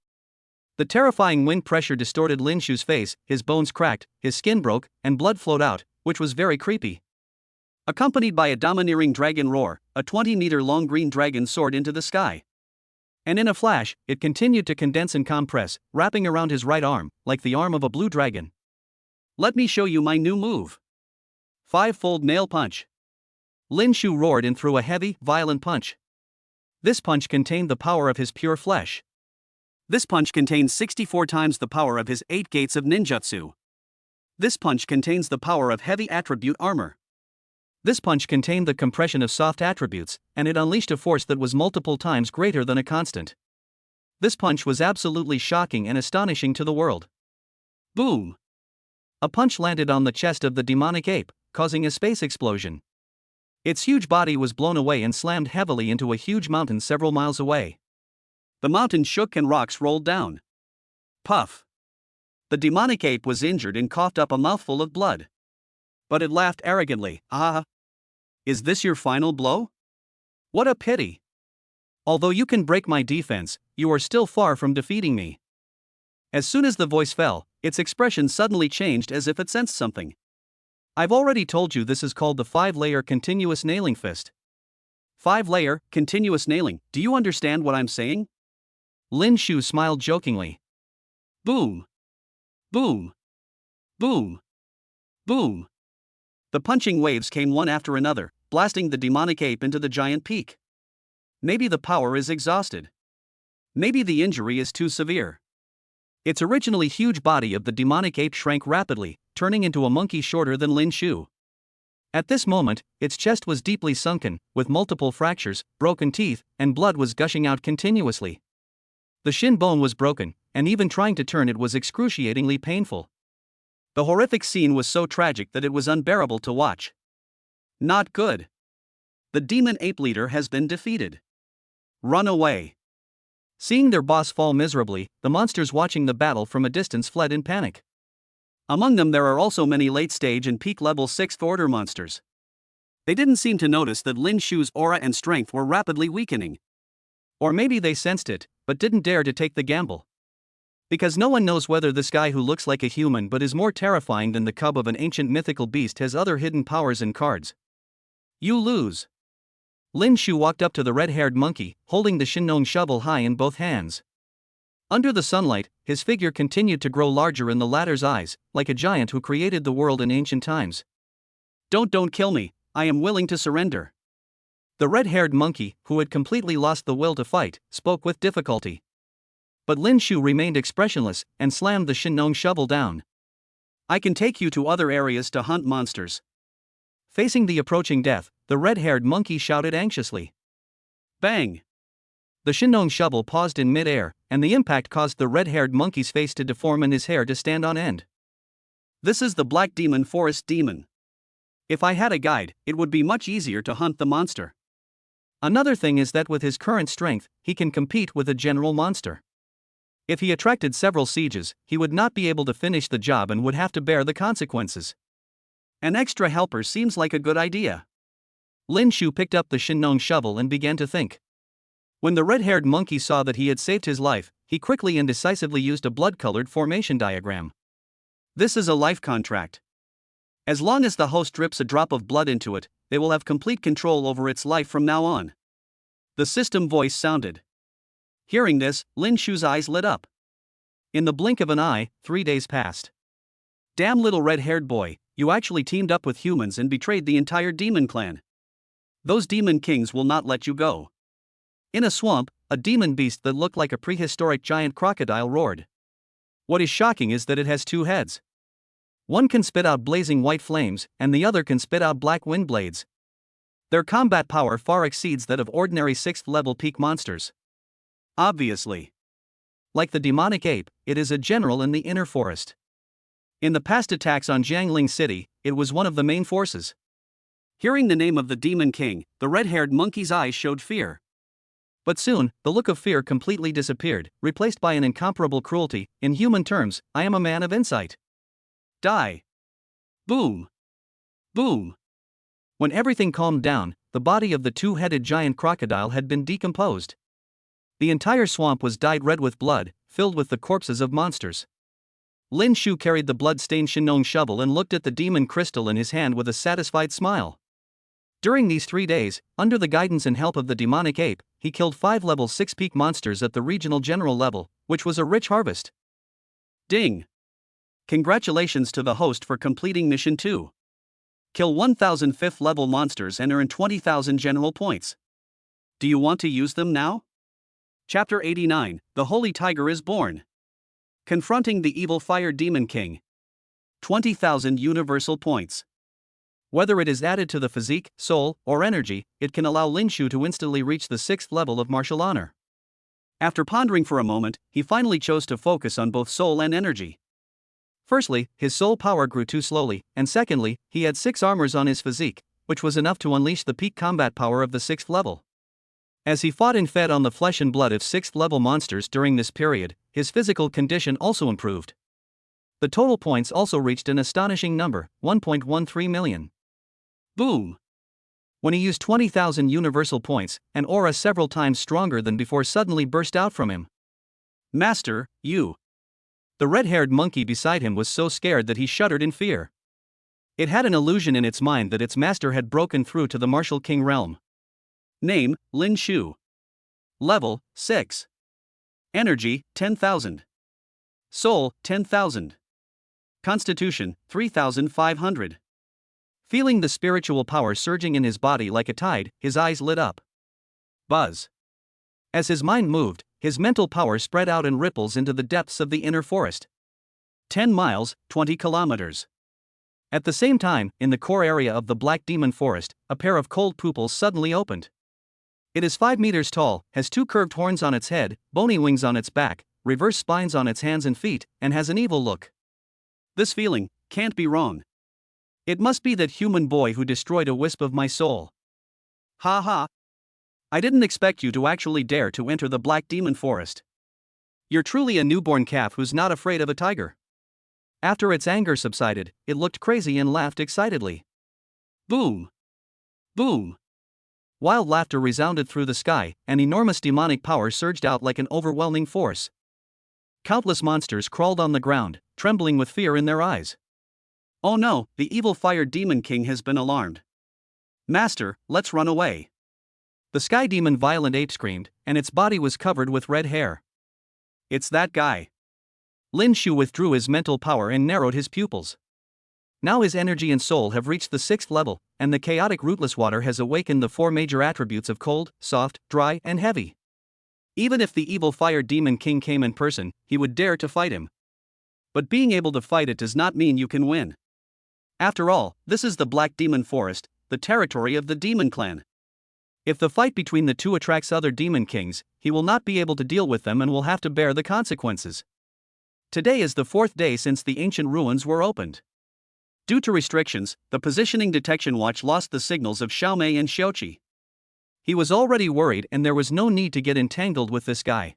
The terrifying wind pressure distorted Lin Shu's face, his bones cracked, his skin broke, and blood flowed out, which was very creepy. Accompanied by a domineering dragon roar, a 20-meter-long green dragon soared into the sky. And in a flash, it continued to condense and compress, wrapping around his right arm, like the arm of a blue dragon. Let me show you my new move. 5-fold nail punch. Lin Shu roared and threw a heavy, violent punch. This punch contained the power of his pure flesh. This punch contains 64 times the power of his 8 gates of ninjutsu. This punch contains the power of heavy attribute armor. This punch contained the compression of soft attributes, and it unleashed a force that was multiple times greater than a constant. This punch was absolutely shocking and astonishing to the world. Boom! A punch landed on the chest of the demonic ape, causing a space explosion. Its huge body was blown away and slammed heavily into a huge mountain several miles away. The mountain shook and rocks rolled down. Puff! The demonic ape was injured and coughed up a mouthful of blood. But it laughed arrogantly. Ah! Is this your final blow? What a pity! Although you can break my defense, you are still far from defeating me. As soon as the voice fell, its expression suddenly changed as if it sensed something. I've already told you this is called the 5-layer continuous nailing fist. 5-layer, continuous nailing, do you understand what I'm saying? Lin Shu smiled jokingly. Boom! Boom! Boom! Boom! The punching waves came one after another, blasting the demonic ape into the giant peak. Maybe the power is exhausted. Maybe the injury is too severe. Its originally huge body of the demonic ape shrank rapidly, turning into a monkey shorter than Lin Shu. At this moment, its chest was deeply sunken, with multiple fractures, broken teeth, and blood was gushing out continuously. The shin bone was broken, and even trying to turn it was excruciatingly painful. The horrific scene was so tragic that it was unbearable to watch. Not good. The demon ape leader has been defeated. Run away. Seeing their boss fall miserably, the monsters watching the battle from a distance fled in panic. Among them there are also many late-stage and peak-level 6th order monsters. They didn't seem to notice that Lin Shu's aura and strength were rapidly weakening. Or maybe they sensed it, but didn't dare to take the gamble. Because no one knows whether this guy who looks like a human but is more terrifying than the cub of an ancient mythical beast has other hidden powers and cards. You lose. Lin Shu walked up to the red-haired monkey, holding the Shinnong shovel high in both hands. Under the sunlight, his figure continued to grow larger in the latter's eyes, like a giant who created the world in ancient times. Don't kill me, I am willing to surrender. The red-haired monkey, who had completely lost the will to fight, spoke with difficulty. But Lin Shu remained expressionless, and slammed the Shinnong shovel down. I can take you to other areas to hunt monsters. Facing the approaching death, the red-haired monkey shouted anxiously. Bang! The Shinnong shovel paused in mid-air, and the impact caused the red-haired monkey's face to deform and his hair to stand on end. This is the Black Demon Forest Demon. If I had a guide, it would be much easier to hunt the monster. Another thing is that with his current strength, he can compete with a general monster. If he attracted several sieges, he would not be able to finish the job and would have to bear the consequences. An extra helper seems like a good idea. Lin Shu picked up the Shinnong shovel and began to think. When the red-haired monkey saw that he had saved his life, he quickly and decisively used a blood-colored formation diagram. This is a life contract. As long as the host drips a drop of blood into it, they will have complete control over its life from now on. The system voice sounded. Hearing this, Lin Shu's eyes lit up. In the blink of an eye, 3 days passed. Damn little red-haired boy, you actually teamed up with humans and betrayed the entire demon clan. Those demon kings will not let you go. In a swamp, a demon beast that looked like a prehistoric giant crocodile roared. What is shocking is that it has 2 heads. One can spit out blazing white flames, and the other can spit out black wind blades. Their combat power far exceeds that of ordinary 6th-level peak monsters. Obviously. Like the demonic ape, it is a general in the inner forest. In the past attacks on Jiangling City, it was one of the main forces. Hearing the name of the demon king, the red-haired monkey's eyes showed fear. But soon, the look of fear completely disappeared, replaced by an incomparable cruelty. In human terms, I am a man of insight. Die. Boom. Boom. When everything calmed down, the body of the 2-headed giant crocodile had been decomposed. The entire swamp was dyed red with blood, filled with the corpses of monsters. Lin Shu carried the blood-stained Shinong shovel and looked at the demon crystal in his hand with a satisfied smile. During these 3 days, under the guidance and help of the demonic ape, he killed 5 level 6 peak monsters at the regional general level, which was a rich harvest. Ding! Congratulations to the host for completing mission 2. Kill 1,000 5th level monsters and earn 20,000 general points. Do you want to use them now? Chapter 89, The Holy Tiger is Born. Confronting the evil fire demon king. 20,000 universal points. Whether it is added to the physique, soul, or energy, it can allow Lin Shu to instantly reach the 6th level of martial honor. After pondering for a moment, he finally chose to focus on both soul and energy. Firstly, his soul power grew too slowly, and secondly, he had 6 armors on his physique, which was enough to unleash the peak combat power of the 6th level. As he fought and fed on the flesh and blood of 6th level monsters during this period, his physical condition also improved. The total points also reached an astonishing number, 1.13 million. Boom! When he used 20,000 universal points, an aura several times stronger than before suddenly burst out from him. Master, you. The red-haired monkey beside him was so scared that he shuddered in fear. It had an illusion in its mind that its master had broken through to the martial king realm. Name, Lin Shu. Level, 6. Energy, 10,000. Soul, 10,000. Constitution, 3,500. Feeling the spiritual power surging in his body like a tide, his eyes lit up. Buzz. As his mind moved, his mental power spread out in ripples into the depths of the inner forest. 10 miles, 20 kilometers. At the same time, in the core area of the Black Demon Forest, a pair of cold pupils suddenly opened. It is 5 meters tall, has 2 curved horns on its head, bony wings on its back, reverse spines on its hands and feet, and has an evil look. This feeling can't be wrong. It must be that human boy who destroyed a wisp of my soul. Ha ha. I didn't expect you to actually dare to enter the Black Demon Forest. You're truly a newborn calf who's not afraid of a tiger. After its anger subsided, it looked crazy and laughed excitedly. Boom! Boom! Wild laughter resounded through the sky, and enormous demonic power surged out like an overwhelming force. Countless monsters crawled on the ground, trembling with fear in their eyes. Oh no, the evil fire demon king has been alarmed. Master, let's run away. The sky demon violent ape screamed, and its body was covered with red hair. It's that guy. Lin Shu withdrew his mental power and narrowed his pupils. Now his energy and soul have reached the 6th level, and the chaotic rootless water has awakened the 4 major attributes of cold, soft, dry, and heavy. Even if the evil fire demon king came in person, he would dare to fight him. But being able to fight it does not mean you can win. After all, this is the Black Demon Forest, the territory of the Demon Clan. If the fight between the two attracts other demon kings, he will not be able to deal with them and will have to bear the consequences. Today is the 4th day since the ancient ruins were opened. Due to restrictions, the Positioning Detection Watch lost the signals of Xiaomei and Xiaoqi. He was already worried and there was no need to get entangled with this guy.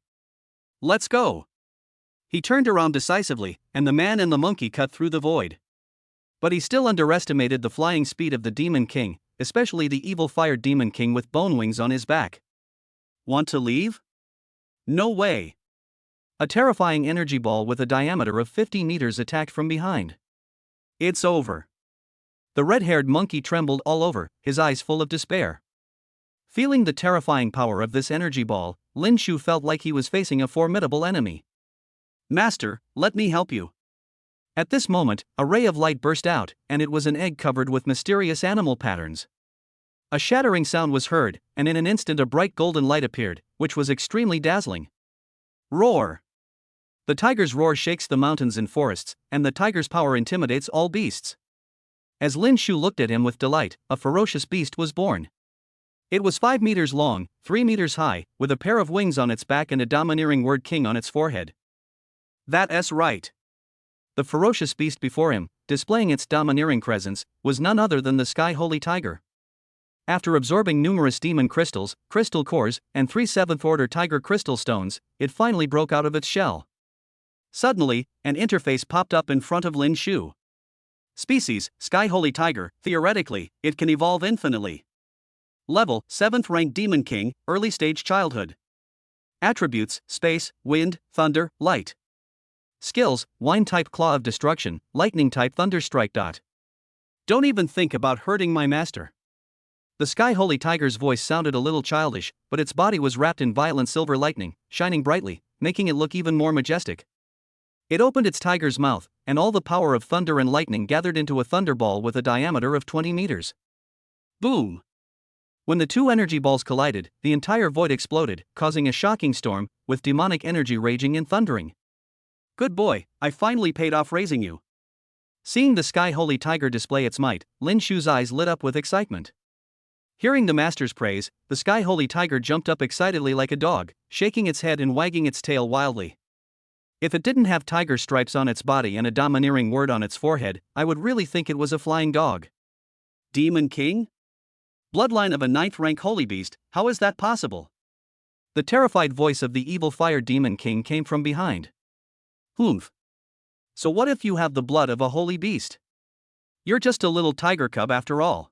Let's go. He turned around decisively, and the man and the monkey cut through the void. But he still underestimated the flying speed of the Demon King, especially the evil fire Demon King with bone wings on his back. Want to leave? No way. A terrifying energy ball with a diameter of 50 meters attacked from behind. It's over. The red-haired monkey trembled all over, his eyes full of despair. Feeling the terrifying power of this energy ball, Lin Shu felt like he was facing a formidable enemy. Master, let me help you. At this moment, a ray of light burst out, and it was an egg covered with mysterious animal patterns. A shattering sound was heard, and in an instant a bright golden light appeared, which was extremely dazzling. Roar! The tiger's roar shakes the mountains and forests, and the tiger's power intimidates all beasts. As Lin Shu looked at him with delight, a ferocious beast was born. It was 5 meters long, 3 meters high, with a pair of wings on its back and a domineering word king on its forehead. That's right. The ferocious beast before him, displaying its domineering presence, was none other than the Sky Holy Tiger. After absorbing numerous demon crystals, crystal cores, and 3 7th-order tiger crystal stones, it finally broke out of its shell. Suddenly, an interface popped up in front of Lin Shu. Species, Sky Holy Tiger. Theoretically, it can evolve infinitely. Level, 7th rank Demon King, early stage childhood. Attributes, space, wind, thunder, light. Skills, Wind type Claw of Destruction, Lightning type Thunderstrike. Don't even think about hurting my master. The Sky Holy Tiger's voice sounded a little childish, but its body was wrapped in violent silver lightning, shining brightly, making it look even more majestic. It opened its tiger's mouth, and all the power of thunder and lightning gathered into a thunderball with a diameter of 20 meters. Boom! When the two energy balls collided, the entire void exploded, causing a shocking storm, with demonic energy raging and thundering. Good boy, I finally paid off raising you. Seeing the Sky Holy Tiger display its might, Lin Shu's eyes lit up with excitement. Hearing the master's praise, the Sky Holy Tiger jumped up excitedly like a dog, shaking its head and wagging its tail wildly. If it didn't have tiger stripes on its body and a domineering word on its forehead, I would really think it was a flying dog. Demon King? Bloodline of a 9th rank holy beast, how is that possible? The terrified voice of the evil fire Demon King came from behind. Humph. So what if you have the blood of a holy beast? You're just a little tiger cub after all.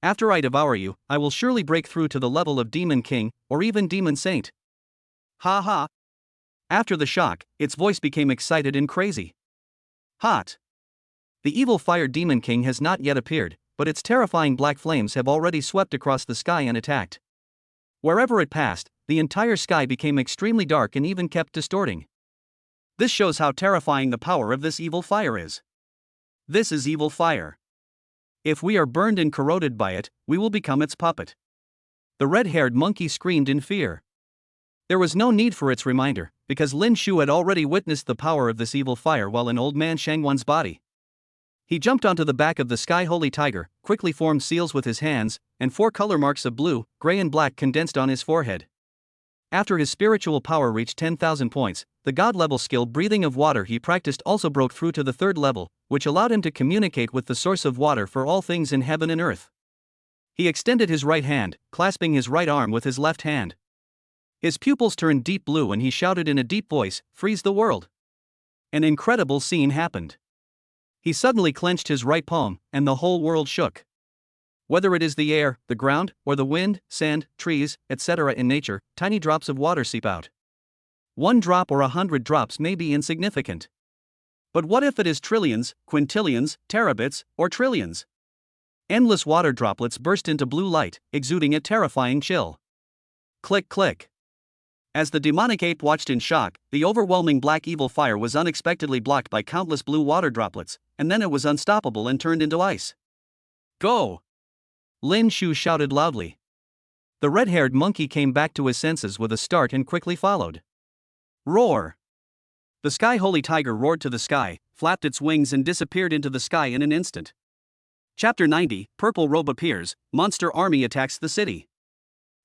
After I devour you, I will surely break through to the level of Demon King, or even Demon Saint. Ha ha. After the shock, its voice became excited and crazy. Hot. The evil fire Demon King has not yet appeared, but its terrifying black flames have already swept across the sky and attacked. Wherever it passed, the entire sky became extremely dark and even kept distorting. This shows how terrifying the power of this evil fire is. This is evil fire. If we are burned and corroded by it, we will become its puppet. The red-haired monkey screamed in fear. There was no need for its reminder, because Lin Shu had already witnessed the power of this evil fire while in old man Shangwan's body. He jumped onto the back of the Sky Holy Tiger, quickly formed seals with his hands, and 4 color marks of blue, gray and black condensed on his forehead. After his spiritual power reached 10,000 points, the god-level skill Breathing of Water he practiced also broke through to the 3rd level, which allowed him to communicate with the source of water for all things in heaven and earth. He extended his right hand, clasping his right arm with his left hand. His pupils turned deep blue and he shouted in a deep voice, "Freeze the world!" An incredible scene happened. He suddenly clenched his right palm, and the whole world shook. Whether it is the air, the ground, or the wind, sand, trees, etc. in nature, tiny drops of water seep out. 1 drop or 100 drops may be insignificant. But what if it is trillions, quintillions, terabits, or trillions? Endless water droplets burst into blue light, exuding a terrifying chill. Click click. As the demonic ape watched in shock, the overwhelming black evil fire was unexpectedly blocked by countless blue water droplets, and then it was unstoppable and turned into ice. Go! Lin Shu shouted loudly. The red-haired monkey came back to his senses with a start and quickly followed. Roar! The Sky Holy Tiger roared to the sky, flapped its wings and disappeared into the sky in an instant. Chapter 90, Purple Robe appears, Monster Army attacks the city.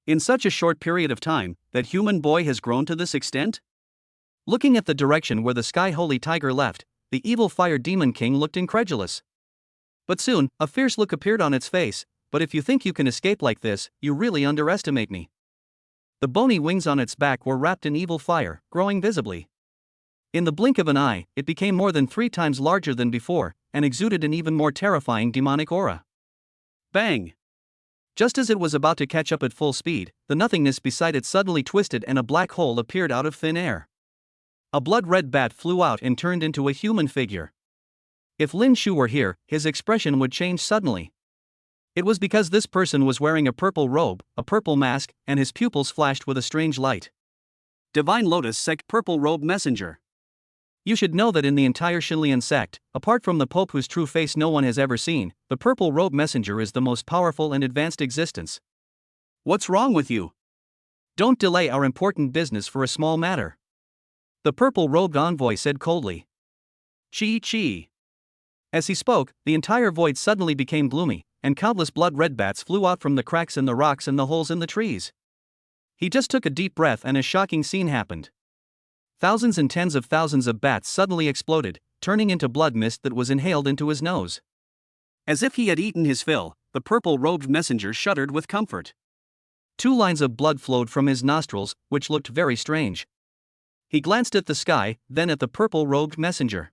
In such a short period of time, that human boy has grown to this extent? Looking at the direction where the Sky Holy Tiger left, the evil fire Demon King looked incredulous. But soon, a fierce look appeared on its face. But if you think you can escape like this, you really underestimate me. The bony wings on its back were wrapped in evil fire, growing visibly. In the blink of an eye, it became more than 3 times larger than before, and exuded an even more terrifying demonic aura. Bang! Just as it was about to catch up at full speed, the nothingness beside it suddenly twisted and a black hole appeared out of thin air. A blood-red bat flew out and turned into a human figure. If Lin Shu were here, his expression would change suddenly. It was because this person was wearing a purple robe, a purple mask, and his pupils flashed with a strange light. Divine Lotus Sect Purple Robe Messenger. You should know that in the entire Shinlian sect, apart from the Pope whose true face no one has ever seen, the purple robe messenger is the most powerful and advanced existence. What's wrong with you? Don't delay our important business for a small matter. The purple-robed envoy said coldly. Chi. As he spoke, the entire void suddenly became gloomy, and countless blood-red bats flew out from the cracks in the rocks and the holes in the trees. He just took a deep breath and a shocking scene happened. Thousands and tens of thousands of bats suddenly exploded, turning into blood mist that was inhaled into his nose. As if he had eaten his fill, the purple-robed messenger shuddered with comfort. 2 lines of blood flowed from his nostrils, which looked very strange. He glanced at the sky, then at the purple-robed messenger.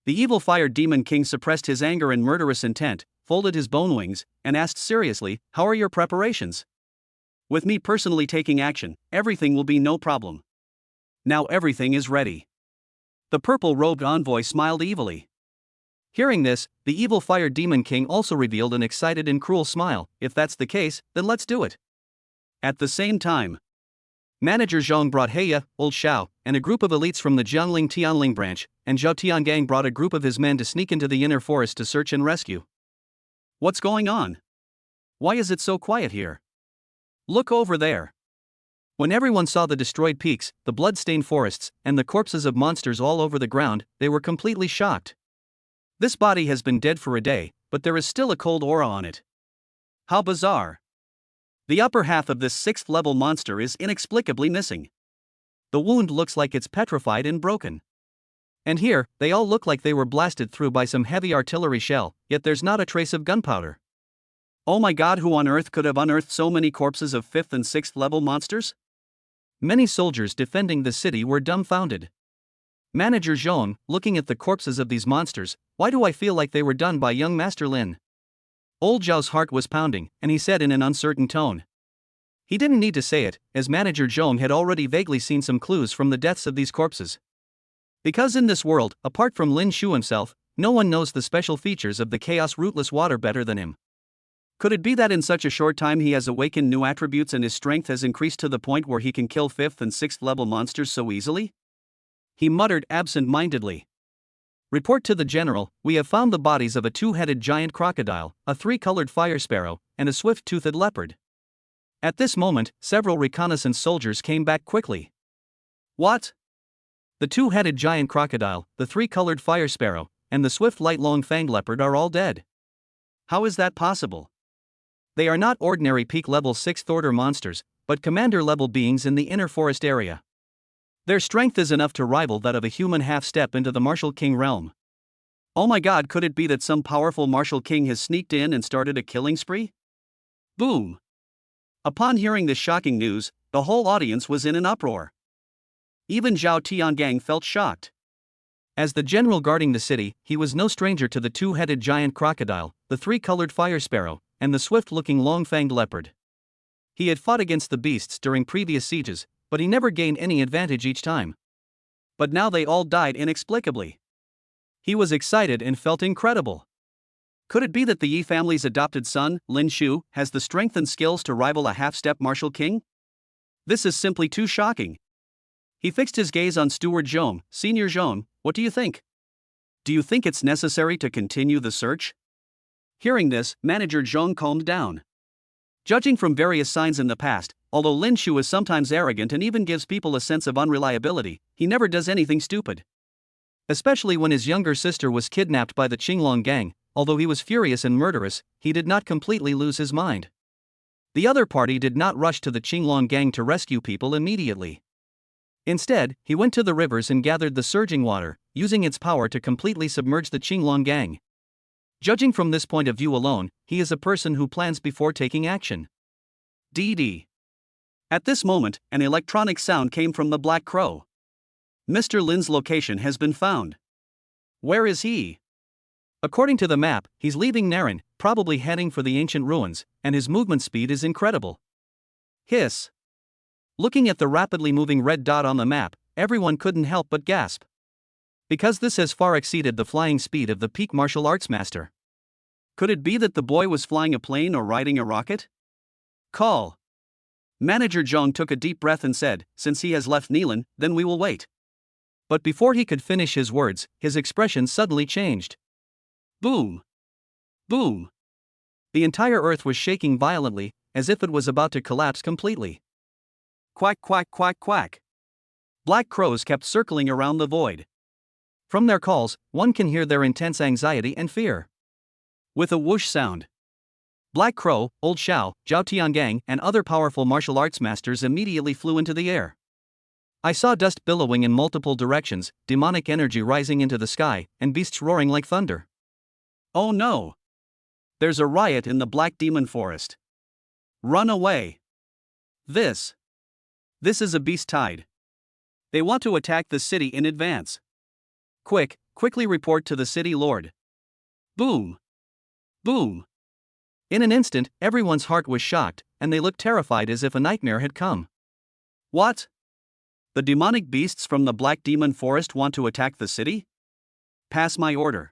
The evil fire demon king suppressed his anger and murderous intent, folded his bone wings, and asked seriously, "How are your preparations? With me personally taking action, everything will be no problem. Now everything is ready." The purple-robed envoy smiled evilly. Hearing this, the evil fire demon king also revealed an excited and cruel smile. "If that's the case, then let's do it." At the same time, Manager Zhong brought Heya, Old Xiao, and a group of elites from the Jiangling Tianling branch, and Zhao Tiangang brought a group of his men to sneak into the inner forest to search and rescue. What's going on? Why is it so quiet here? Look over there. When everyone saw the destroyed peaks, the blood-stained forests, and the corpses of monsters all over the ground, they were completely shocked. This body has been dead for a day, but there is still a cold aura on it. How bizarre. The upper half of this 6th-level monster is inexplicably missing. The wound looks like it's petrified and broken. And here, they all look like they were blasted through by some heavy artillery shell, yet there's not a trace of gunpowder. Oh my god, who on earth could have unearthed so many corpses of 5th and 6th-level monsters? Many soldiers defending the city were dumbfounded. Manager Zhong, looking at the corpses of these monsters, "Why do I feel like they were done by young Master Lin?" Old Zhao's heart was pounding, and he said in an uncertain tone. He didn't need to say it, as Manager Zhong had already vaguely seen some clues from the deaths of these corpses. Because in this world, apart from Lin Shu himself, no one knows the special features of the chaos rootless water better than him. Could it be that in such a short time he has awakened new attributes and his strength has increased to the point where he can kill 5th and 6th level monsters so easily? He muttered absent-mindedly. Report to the general, we have found the bodies of a 2-headed giant crocodile, a 3-colored fire sparrow, and a swift-toothed leopard. At this moment, several reconnaissance soldiers came back quickly. What? The 2-headed giant crocodile, the 3-colored fire sparrow, and the swift light long-fanged leopard are all dead. How is that possible? They are not ordinary peak-level 6th-order monsters, but commander-level beings in the inner forest area. Their strength is enough to rival that of a human half-step into the martial king realm. Oh my god, could it be that some powerful martial king has sneaked in and started a killing spree? Boom! Upon hearing this shocking news, the whole audience was in an uproar. Even Zhao Tiangang felt shocked. As the general guarding the city, he was no stranger to the 2-headed giant crocodile, the 3-colored fire sparrow, and the swift-looking long-fanged leopard. He had fought against the beasts during previous sieges, but he never gained any advantage each time. But now they all died inexplicably. He was excited and felt incredible. Could it be that the Yi family's adopted son, Lin Shu, has the strength and skills to rival a half-step martial king? This is simply too shocking. He fixed his gaze on Steward Zhong. Senior Zhong, what do you think? Do you think it's necessary to continue the search? Hearing this, Manager Zhong calmed down. Judging from various signs in the past, although Lin Shu is sometimes arrogant and even gives people a sense of unreliability, he never does anything stupid. Especially when his younger sister was kidnapped by the Qinglong gang, although he was furious and murderous, he did not completely lose his mind. The other party did not rush to the Qinglong gang to rescue people immediately. Instead, he went to the rivers and gathered the surging water, using its power to completely submerge the Qinglong gang. Judging from this point of view alone, he is a person who plans before taking action. DD. At this moment, an electronic sound came from the Black Crow. Mr. Lin's location has been found. Where is he? According to the map, he's leaving Naren, probably heading for the ancient ruins, and his movement speed is incredible. Hiss. Looking at the rapidly moving red dot on the map, everyone couldn't help but gasp. Because this has far exceeded the flying speed of the peak martial arts master. Could it be that the boy was flying a plane or riding a rocket? Call. Manager Zhong took a deep breath and said, since he has left Nilan, then we will wait. But before he could finish his words, his expression suddenly changed. Boom! Boom! The entire earth was shaking violently, as if it was about to collapse completely. Quack, quack, quack, quack. Black crows kept circling around the void. From their calls, one can hear their intense anxiety and fear. With a whoosh sound, Black Crow, Old Xiao, Zhao Tiangang, and other powerful martial arts masters immediately flew into the air. I saw dust billowing in multiple directions, demonic energy rising into the sky, and beasts roaring like thunder. Oh no! There's a riot in the Black Demon Forest. Run away! This is a beast tide. They want to attack the city in advance. Quickly report to the city lord. Boom! Boom! In an instant, everyone's heart was shocked, and they looked terrified as if a nightmare had come. What? The demonic beasts from the Black Demon Forest want to attack the city? Pass my order.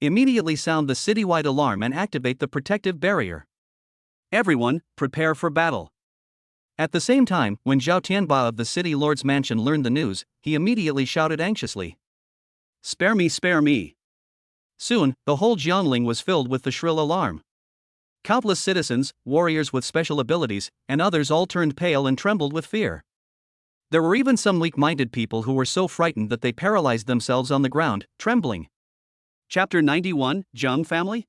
Immediately sound the citywide alarm and activate the protective barrier. Everyone, prepare for battle. At the same time, when Zhao Tianba of the city lord's mansion learned the news, he immediately shouted anxiously. Spare me, spare me. Soon, the whole Jiangling was filled with the shrill alarm. Countless citizens, warriors with special abilities, and others all turned pale and trembled with fear. There were even some weak-minded people who were so frightened that they paralyzed themselves on the ground, trembling. Chapter 91, Zheng Family?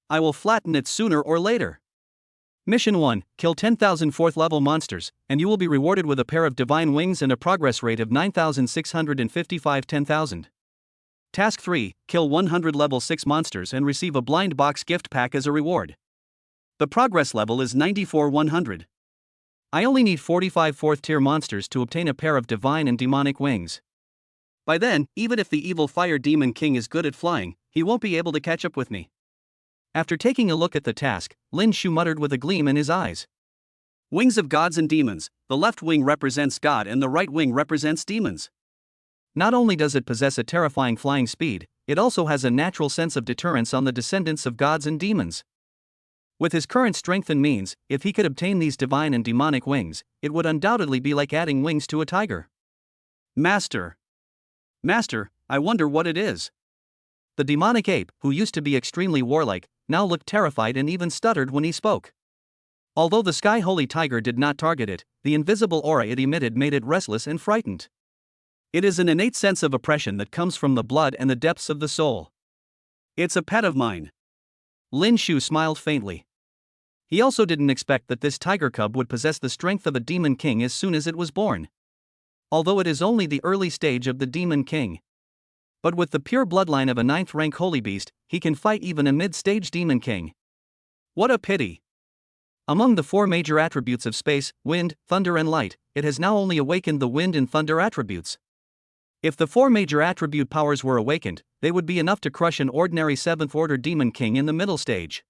I will flatten it sooner or later. Mission 1, kill 10,000 4th-level monsters, and you will be rewarded with a pair of divine wings and a progress rate of 9,655 10,000. Task 3, kill 100 level 6 monsters and receive a blind box gift pack as a reward. The progress level is 94 100. I only need 45 4th-tier monsters to obtain a pair of divine and demonic wings. By then, even if the evil fire demon king is good at flying, he won't be able to catch up with me. After taking a look at the task, Lin Shu muttered with a gleam in his eyes. Wings of gods and demons, the left wing represents God and the right wing represents demons. Not only does it possess a terrifying flying speed, it also has a natural sense of deterrence on the descendants of gods and demons. With his current strength and means, if he could obtain these divine and demonic wings, it would undoubtedly be like adding wings to a tiger. Master, I wonder what it is. The demonic ape, who used to be extremely warlike, now looked terrified and even stuttered when he spoke. Although the Sky Holy Tiger did not target it, the invisible aura it emitted made it restless and frightened. It is an innate sense of oppression that comes from the blood and the depths of the soul. It's a pet of mine. Lin Shu smiled faintly. He also didn't expect that this tiger cub would possess the strength of a demon king as soon as it was born. Although it is only the early stage of the demon king. But with the pure bloodline of a 9th-rank holy beast, he can fight even a mid-stage demon king. What a pity! Among the 4 major attributes of space, wind, thunder and light, it has now only awakened the wind and thunder attributes. If the 4 major attribute powers were awakened, they would be enough to crush an ordinary 7th-order demon king in the middle stage.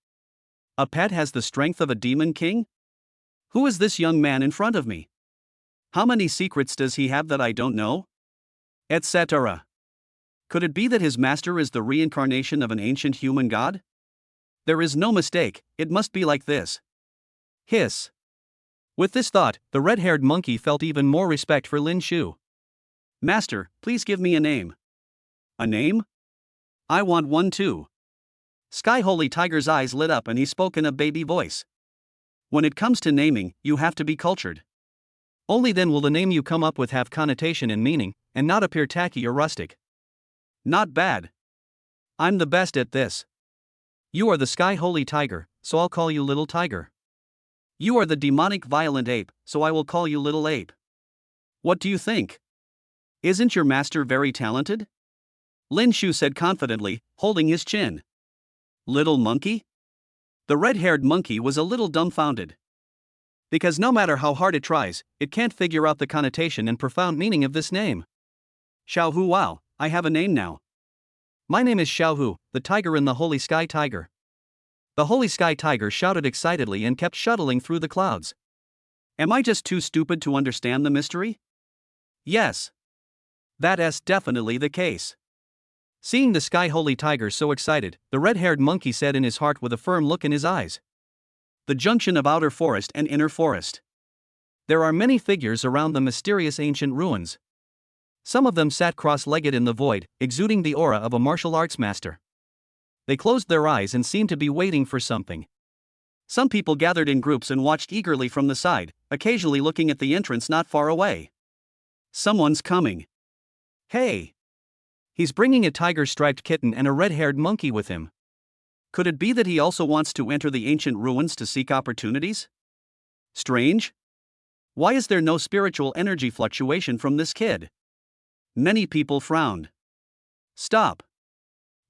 A pet has the strength of a demon king? Who is this young man in front of me? How many secrets does he have that I don't know? Etc. Could it be that his master is the reincarnation of an ancient human god? There is no mistake, it must be like this. Hiss. With this thought, the red-haired monkey felt even more respect for Lin Shu. Master, please give me a name. A name? I want one too. Sky Holy Tiger's eyes lit up and he spoke in a baby voice. When it comes to naming, you have to be cultured. Only then will the name you come up with have connotation and meaning, and not appear tacky or rustic. Not bad. I'm the best at this. You are the Sky Holy Tiger, so I'll call you Little Tiger. You are the demonic violent ape, so I will call you Little Ape. What do you think? Isn't your master very talented? Lin Shu said confidently, holding his chin. Little monkey? The red-haired monkey was a little dumbfounded. Because no matter how hard it tries, it can't figure out the connotation and profound meaning of this name. Xiao Hu, wow, I have a name now. My name is Xiao Hu, the tiger in the Holy Sky Tiger. The Holy Sky Tiger shouted excitedly and kept shuttling through the clouds. Am I just too stupid to understand the mystery? Yes. That's definitely the case. Seeing the Sky Holy Tiger so excited, the red-haired monkey said in his heart with a firm look in his eyes. The junction of outer forest and inner forest. There are many figures around the mysterious ancient ruins. Some of them sat cross-legged in the void, exuding the aura of a martial arts master. They closed their eyes and seemed to be waiting for something. Some people gathered in groups and watched eagerly from the side, occasionally looking at the entrance not far away. Someone's coming. Hey! He's bringing a tiger-striped kitten and a red-haired monkey with him. Could it be that he also wants to enter the ancient ruins to seek opportunities? Strange? Why is there no spiritual energy fluctuation from this kid? Many people frowned. Stop!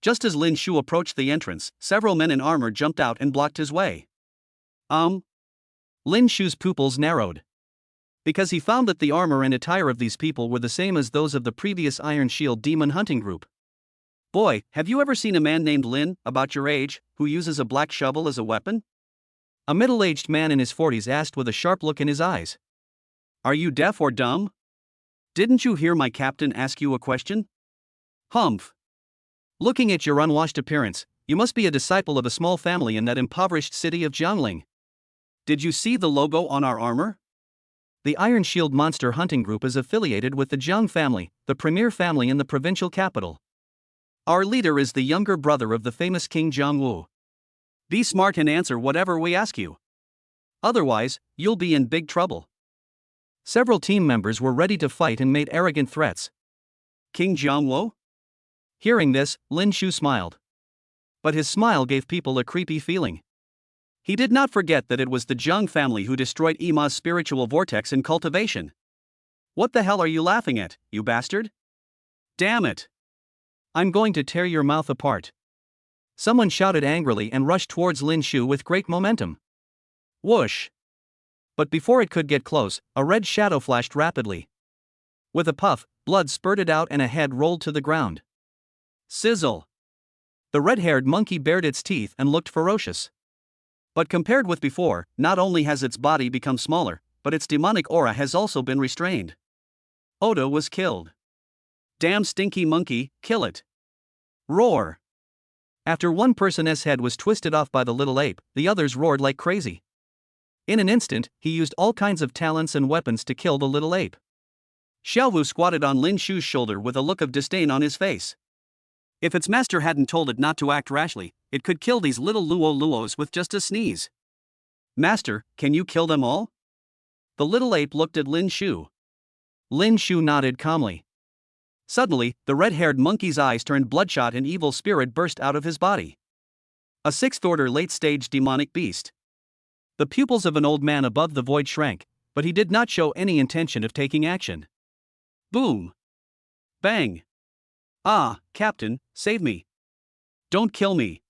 Just as Lin Shu approached the entrance, several men in armor jumped out and blocked his way. Lin Shu's pupils narrowed. Because he found that the armor and attire of these people were the same as those of the previous Iron Shield demon hunting group. Boy, have you ever seen a man named Lin, about your age, who uses a black shovel as a weapon? A middle-aged man in his 40s asked with a sharp look in his eyes. Are you deaf or dumb? Didn't you hear my captain ask you a question? Humph. Looking at your unwashed appearance, you must be a disciple of a small family in that impoverished city of Jiangling. Did you see the logo on our armor? The Iron Shield Monster Hunting Group is affiliated with the Jiang family, the premier family in the provincial capital. Our leader is the younger brother of the famous King Jiangwu. Be smart and answer whatever we ask you. Otherwise, you'll be in big trouble. Several team members were ready to fight and made arrogant threats. King Jiangwu? Hearing this, Lin Shu smiled. But his smile gave people a creepy feeling. He did not forget that it was the Jiang family who destroyed Ima's spiritual vortex in cultivation. What the hell are you laughing at, you bastard? Damn it! I'm going to tear your mouth apart. Someone shouted angrily and rushed towards Lin Shu with great momentum. Whoosh! But before it could get close, a red shadow flashed rapidly. With a puff, blood spurted out and a head rolled to the ground. Sizzle! The red-haired monkey bared its teeth and looked ferocious. But compared with before, not only has its body become smaller, but its demonic aura has also been restrained. Oda was killed. Damn stinky monkey, kill it! Roar! After one person's head was twisted off by the little ape, the others roared like crazy. In an instant, he used all kinds of talents and weapons to kill the little ape. Xiaowu squatted on Lin Shu's shoulder with a look of disdain on his face. If its master hadn't told it not to act rashly, it could kill these little luos with just a sneeze. Master, can you kill them all? The little ape looked at Lin Shu. Lin Shu nodded calmly. Suddenly, the red-haired monkey's eyes turned bloodshot and evil spirit burst out of his body. A sixth-order late-stage demonic beast. The pupils of an old man above the void shrank, but he did not show any intention of taking action. Boom! Bang! Ah, Captain, save me! Don't kill me!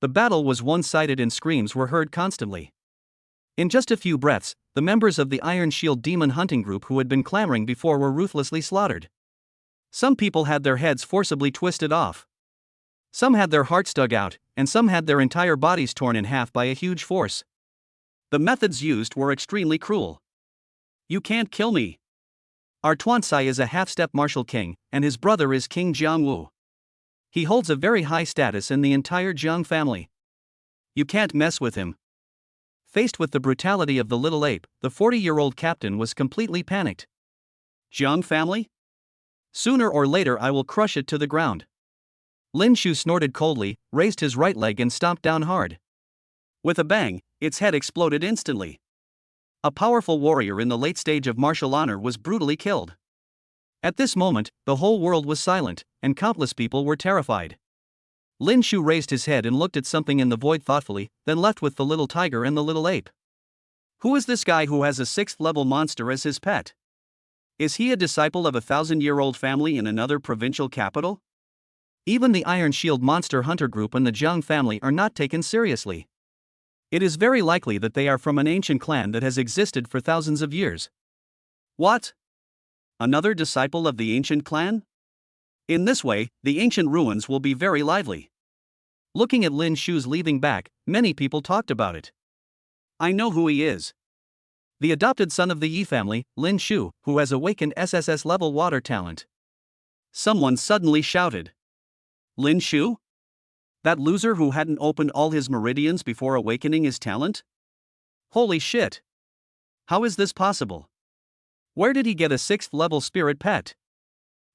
The battle was one-sided and screams were heard constantly. In just a few breaths, the members of the Iron Shield Demon Hunting Group who had been clamoring before were ruthlessly slaughtered. Some people had their heads forcibly twisted off. Some had their hearts dug out, and some had their entire bodies torn in half by a huge force. The methods used were extremely cruel. You can't kill me! Our Tuansai is a half-step martial king, and his brother is King Jiangwu. He holds a very high status in the entire Jiang family. You can't mess with him. Faced with the brutality of the little ape, the 40-year-old captain was completely panicked. Jiang family? Sooner or later I will crush it to the ground. Lin Shu snorted coldly, raised his right leg and stomped down hard. With a bang, its head exploded instantly. A powerful warrior in the late stage of martial honor was brutally killed. At this moment, the whole world was silent, and countless people were terrified. Lin Shu raised his head and looked at something in the void thoughtfully, then left with the little tiger and the little ape. Who is this guy who has a 6th-level monster as his pet? Is he a disciple of a 1,000-year-old family in another provincial capital? Even the Iron Shield Monster Hunter Group and the Jiang family are not taken seriously. It is very likely that they are from an ancient clan that has existed for thousands of years. What? Another disciple of the ancient clan? In this way, the ancient ruins will be very lively. Looking at Lin Shu's leaving back, many people talked about it. I know who he is. The adopted son of the Yi family, Lin Shu, who has awakened SSS-level water talent. Someone suddenly shouted. Lin Shu? That loser who hadn't opened all his meridians before awakening his talent? Holy shit! How is this possible? Where did he get a 6th-level spirit pet?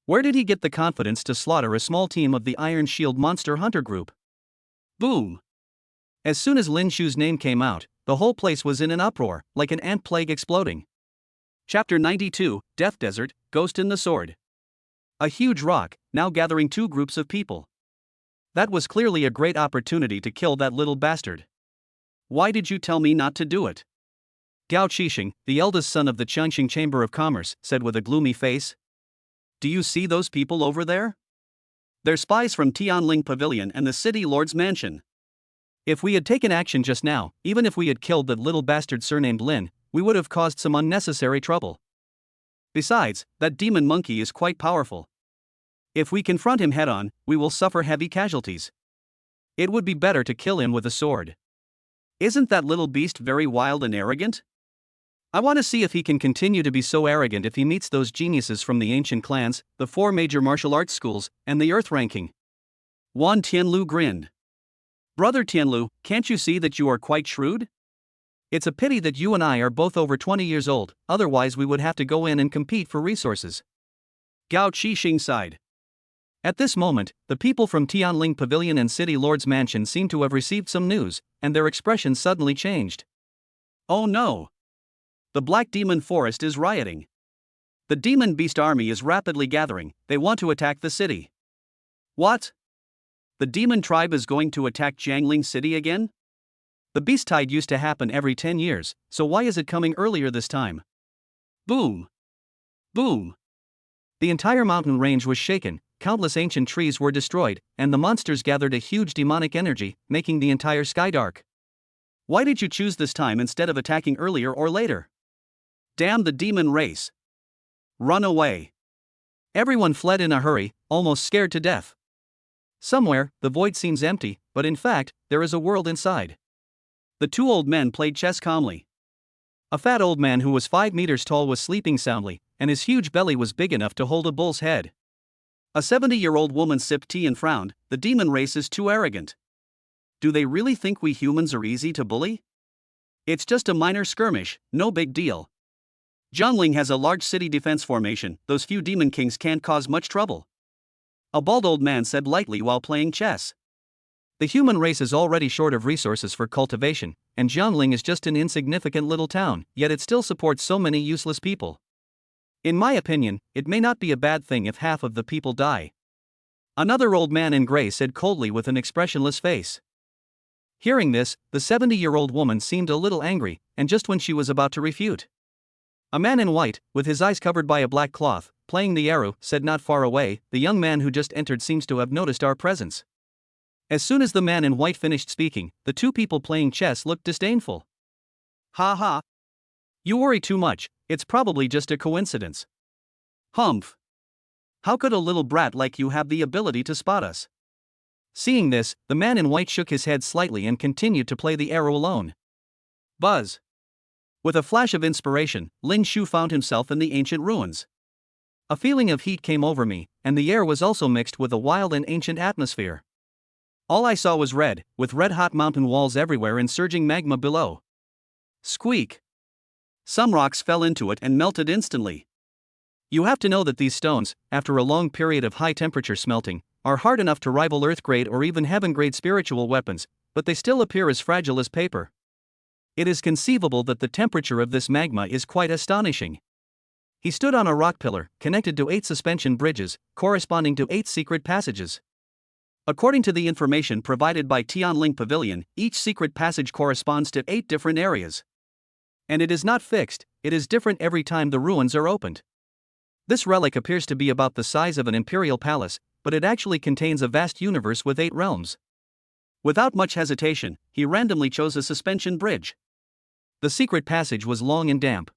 Where did he get the confidence to slaughter a small team of the Iron Shield Monster Hunter group? Boom! As soon as Lin Shu's name came out, the whole place was in an uproar, like an ant plague exploding. Chapter 92, Death Desert, Ghost in the Sword. A huge rock, now gathering two groups of people. That was clearly a great opportunity to kill that little bastard. Why did you tell me not to do it? Gao Qixing, the eldest son of the Changxing Chamber of Commerce, said with a gloomy face. Do you see those people over there? They're spies from Tianling Pavilion and the city lord's mansion. If we had taken action just now, even if we had killed that little bastard surnamed Lin, we would have caused some unnecessary trouble. Besides, that demon monkey is quite powerful. If we confront him head-on, we will suffer heavy casualties. It would be better to kill him with a sword. Isn't that little beast very wild and arrogant? I want to see if he can continue to be so arrogant if he meets those geniuses from the ancient clans, the 4 major martial arts schools, and the earth ranking. Wan Tianlu grinned. Brother Tianlu, can't you see that you are quite shrewd? It's a pity that you and I are both over 20 years old, otherwise we would have to go in and compete for resources. Gao Qixing sighed. At this moment, the people from Tianling Pavilion and City Lord's Mansion seemed to have received some news, and their expressions suddenly changed. Oh no! The Black Demon Forest is rioting. The Demon Beast Army is rapidly gathering, they want to attack the city. What? The Demon Tribe is going to attack Jiangling City again? The Beast Tide used to happen every 10 years, so why is it coming earlier this time? Boom! Boom! The entire mountain range was shaken, countless ancient trees were destroyed, and the monsters gathered a huge demonic energy, making the entire sky dark. Why did you choose this time instead of attacking earlier or later? Damn the demon race! Run away! Everyone fled in a hurry, almost scared to death. Somewhere, the void seems empty, but in fact, there is a world inside. The two old men played chess calmly. A fat old man who was 5 meters tall was sleeping soundly, and his huge belly was big enough to hold a bull's head. A 70-year-old woman sipped tea and frowned. The demon race is too arrogant. Do they really think we humans are easy to bully? It's just a minor skirmish, no big deal. Jiangling has a large city defense formation, those few demon kings can't cause much trouble. A bald old man said lightly while playing chess. The human race is already short of resources for cultivation, and Jiangling is just an insignificant little town, yet it still supports so many useless people. In my opinion, it may not be a bad thing if half of the people die. Another old man in gray said coldly with an expressionless face. Hearing this, the 70-year-old woman seemed a little angry, and just when she was about to refute. A man in white, with his eyes covered by a black cloth, playing the arrow, said not far away, the young man who just entered seems to have noticed our presence. As soon as the man in white finished speaking, the two people playing chess looked disdainful. Ha ha! You worry too much, it's probably just a coincidence. Humph! How could a little brat like you have the ability to spot us? Seeing this, the man in white shook his head slightly and continued to play the arrow alone. Buzz! With a flash of inspiration, Lin Shu found himself in the ancient ruins. A feeling of heat came over me, and the air was also mixed with a wild and ancient atmosphere. All I saw was red, with red-hot mountain walls everywhere and surging magma below. Squeak! Some rocks fell into it and melted instantly. You have to know that these stones, after a long period of high-temperature smelting, are hard enough to rival Earth-grade or even heaven-grade spiritual weapons, but they still appear as fragile as paper. It is conceivable that the temperature of this magma is quite astonishing. He stood on a rock pillar, connected to 8 suspension bridges, corresponding to 8 secret passages. According to the information provided by Tianling Pavilion, each secret passage corresponds to 8 different areas. And it is not fixed, it is different every time the ruins are opened. This relic appears to be about the size of an imperial palace, but it actually contains a vast universe with 8 realms. Without much hesitation, he randomly chose a suspension bridge. The secret passage was long and damp.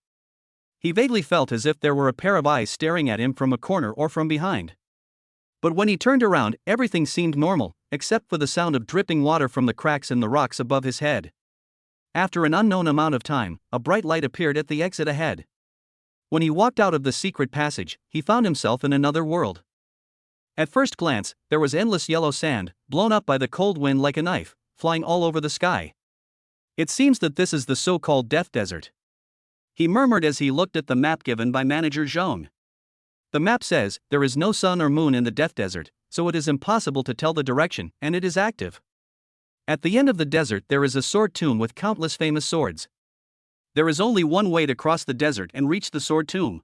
He vaguely felt as if there were a pair of eyes staring at him from a corner or from behind. But when he turned around, everything seemed normal, except for the sound of dripping water from the cracks in the rocks above his head. After an unknown amount of time, a bright light appeared at the exit ahead. When he walked out of the secret passage, he found himself in another world. At first glance, there was endless yellow sand, blown up by the cold wind like a knife, flying all over the sky. It seems that this is the so-called Death Desert. He murmured as he looked at the map given by Manager Zhong. The map says there is no sun or moon in the Death Desert, so it is impossible to tell the direction, and it is active. At the end of the desert there is a sword tomb with countless famous swords. There is only one way to cross the desert and reach the sword tomb.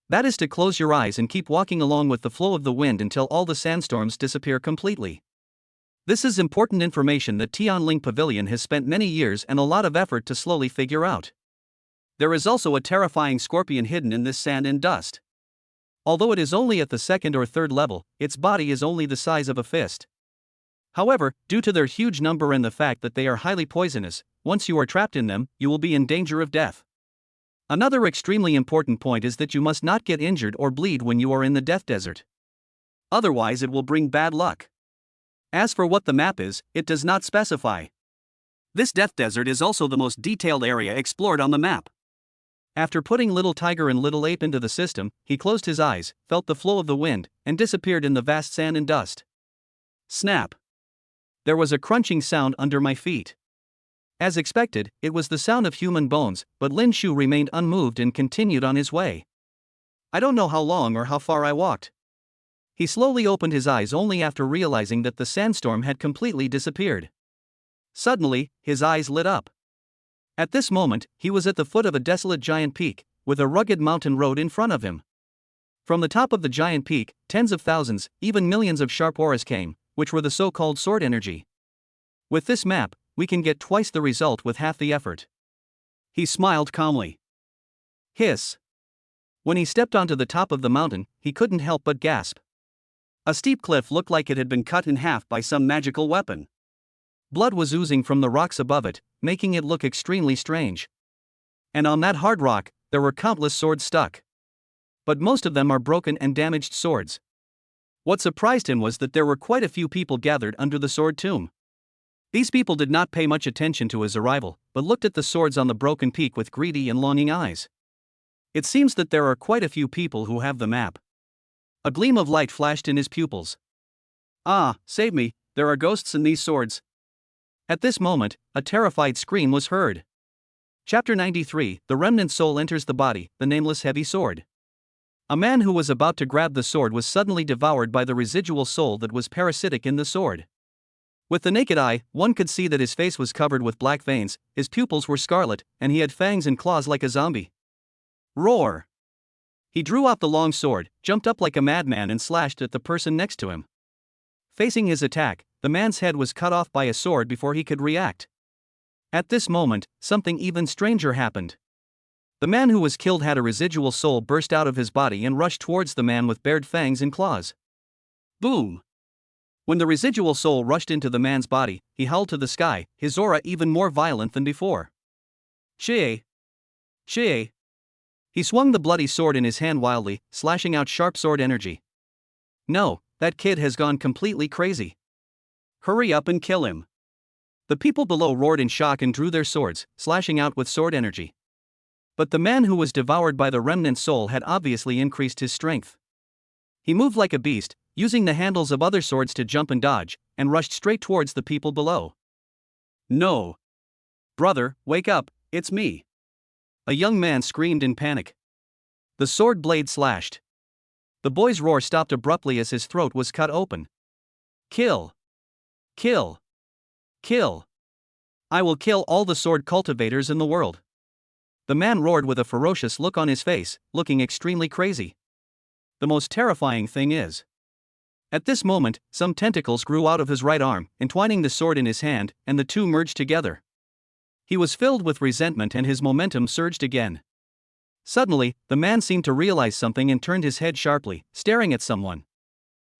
That is to close your eyes and keep walking along with the flow of the wind until all the sandstorms disappear completely. This is important information that Tianling Pavilion has spent many years and a lot of effort to slowly figure out. There is also a terrifying scorpion hidden in this sand and dust. Although it is only at the second or third level, its body is only the size of a fist. However, due to their huge number and the fact that they are highly poisonous, once you are trapped in them, you will be in danger of death. Another extremely important point is that you must not get injured or bleed when you are in the Death Desert. Otherwise it will bring bad luck. As for what the map is, it does not specify. This Death Desert is also the most detailed area explored on the map. After putting Little Tiger and Little Ape into the system, he closed his eyes, felt the flow of the wind, and disappeared in the vast sand and dust. Snap! There was a crunching sound under my feet. As expected, it was the sound of human bones, but Lin Shu remained unmoved and continued on his way. I don't know how long or how far I walked. He slowly opened his eyes only after realizing that the sandstorm had completely disappeared. Suddenly, his eyes lit up. At this moment, he was at the foot of a desolate giant peak, with a rugged mountain road in front of him. From the top of the giant peak, tens of thousands, even millions of sharp auras came, which were the so-called sword energy. With this map, we can get twice the result with half the effort. He smiled calmly. Hiss. When he stepped onto the top of the mountain, he couldn't help but gasp. A steep cliff looked like it had been cut in half by some magical weapon. Blood was oozing from the rocks above it, making it look extremely strange. And on that hard rock, there were countless swords stuck. But most of them are broken and damaged swords. What surprised him was that there were quite a few people gathered under the sword tomb. These people did not pay much attention to his arrival, but looked at the swords on the broken peak with greedy and longing eyes. It seems that there are quite a few people who have the map. A gleam of light flashed in his pupils. Ah, save me, there are ghosts in these swords. At this moment, a terrified scream was heard. Chapter 93, The Remnant Soul Enters the Body, the Nameless Heavy Sword. A man who was about to grab the sword was suddenly devoured by the residual soul that was parasitic in the sword. With the naked eye, one could see that his face was covered with black veins, his pupils were scarlet, and he had fangs and claws like a zombie. Roar! He drew out the long sword, jumped up like a madman and slashed at the person next to him. Facing his attack, the man's head was cut off by a sword before he could react. At this moment, something even stranger happened. The man who was killed had a residual soul burst out of his body and rushed towards the man with bared fangs and claws. Boom! When the residual soul rushed into the man's body, he howled to the sky, his aura even more violent than before. Shie! Shie! He swung the bloody sword in his hand wildly, slashing out sharp sword energy. No, that kid has gone completely crazy. Hurry up and kill him. The people below roared in shock and drew their swords, slashing out with sword energy. But the man who was devoured by the remnant soul had obviously increased his strength. He moved like a beast, using the handles of other swords to jump and dodge, and rushed straight towards the people below. No! Brother, wake up, it's me! A young man screamed in panic. The sword blade slashed. The boy's roar stopped abruptly as his throat was cut open. Kill! Kill! Kill! I will kill all the sword cultivators in the world. The man roared with a ferocious look on his face, looking extremely crazy. The most terrifying thing is, at this moment, some tentacles grew out of his right arm, entwining the sword in his hand, and the two merged together. He was filled with resentment and his momentum surged again. Suddenly, the man seemed to realize something and turned his head sharply, staring at someone.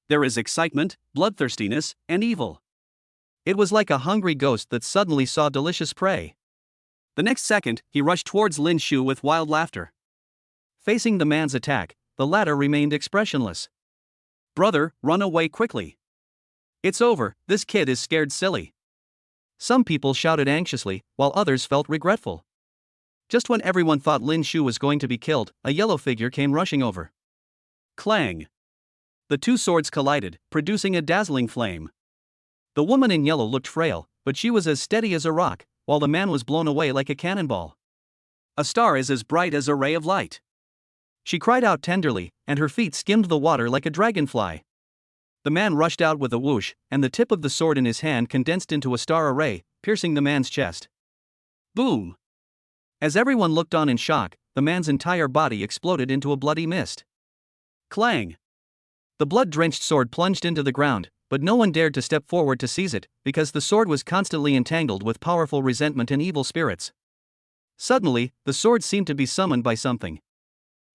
There is excitement, bloodthirstiness, and evil. It was like a hungry ghost that suddenly saw delicious prey. The next second, he rushed towards Lin Shu with wild laughter. Facing the man's attack, the latter remained expressionless. Brother, run away quickly. It's over, this kid is scared silly. Some people shouted anxiously, while others felt regretful. Just when everyone thought Lin Shu was going to be killed, a yellow figure came rushing over. Clang! The two swords collided, producing a dazzling flame. The woman in yellow looked frail, but she was as steady as a rock, while the man was blown away like a cannonball. A star is as bright as a ray of light. She cried out tenderly, and her feet skimmed the water like a dragonfly. The man rushed out with a whoosh, and the tip of the sword in his hand condensed into a star array, piercing the man's chest. Boom! As everyone looked on in shock, the man's entire body exploded into a bloody mist. Clang! The blood-drenched sword plunged into the ground, but no one dared to step forward to seize it, because the sword was constantly entangled with powerful resentment and evil spirits. Suddenly, the sword seemed to be summoned by something.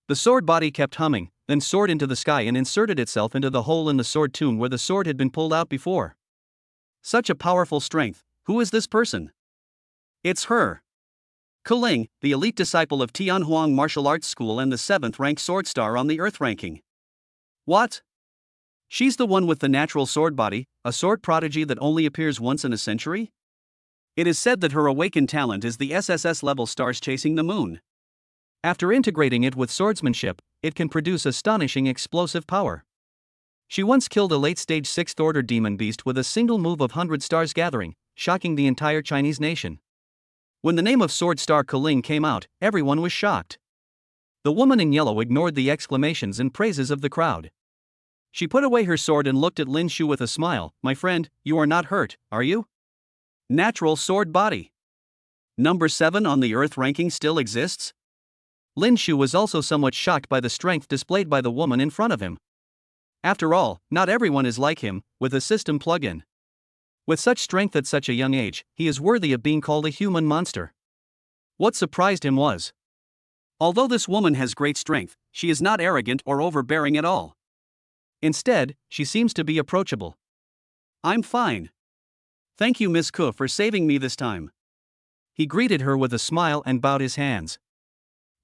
The sword body kept humming, then soared into the sky and inserted itself into the hole in the sword tomb where the sword had been pulled out before. Such a powerful strength. Who is this person? It's her. Keling, the elite disciple of Tianhuang Martial Arts School and the 7th-ranked sword star on the Earth ranking. What? She's the one with the natural sword body, a sword prodigy that only appears once in a century? It is said that her awakened talent is the SSS-level stars chasing the moon. After integrating it with swordsmanship, it can produce astonishing explosive power. She once killed a late-stage 6th-order demon beast with a single move of 100 stars gathering, shocking the entire Chinese nation. When the name of sword star Keling came out, everyone was shocked. The woman in yellow ignored the exclamations and praises of the crowd. She put away her sword and looked at Lin Shu with a smile. My friend, you are not hurt, are you? Natural sword body. Number 7 on the Earth ranking still exists? Lin Shu was also somewhat shocked by the strength displayed by the woman in front of him. After all, not everyone is like him, with a system plug-in. With such strength at such a young age, he is worthy of being called a human monster. What surprised him was, although this woman has great strength, she is not arrogant or overbearing at all. Instead, she seems to be approachable. I'm fine. Thank you, Miss Ku, for saving me this time. He greeted her with a smile and bowed his hands.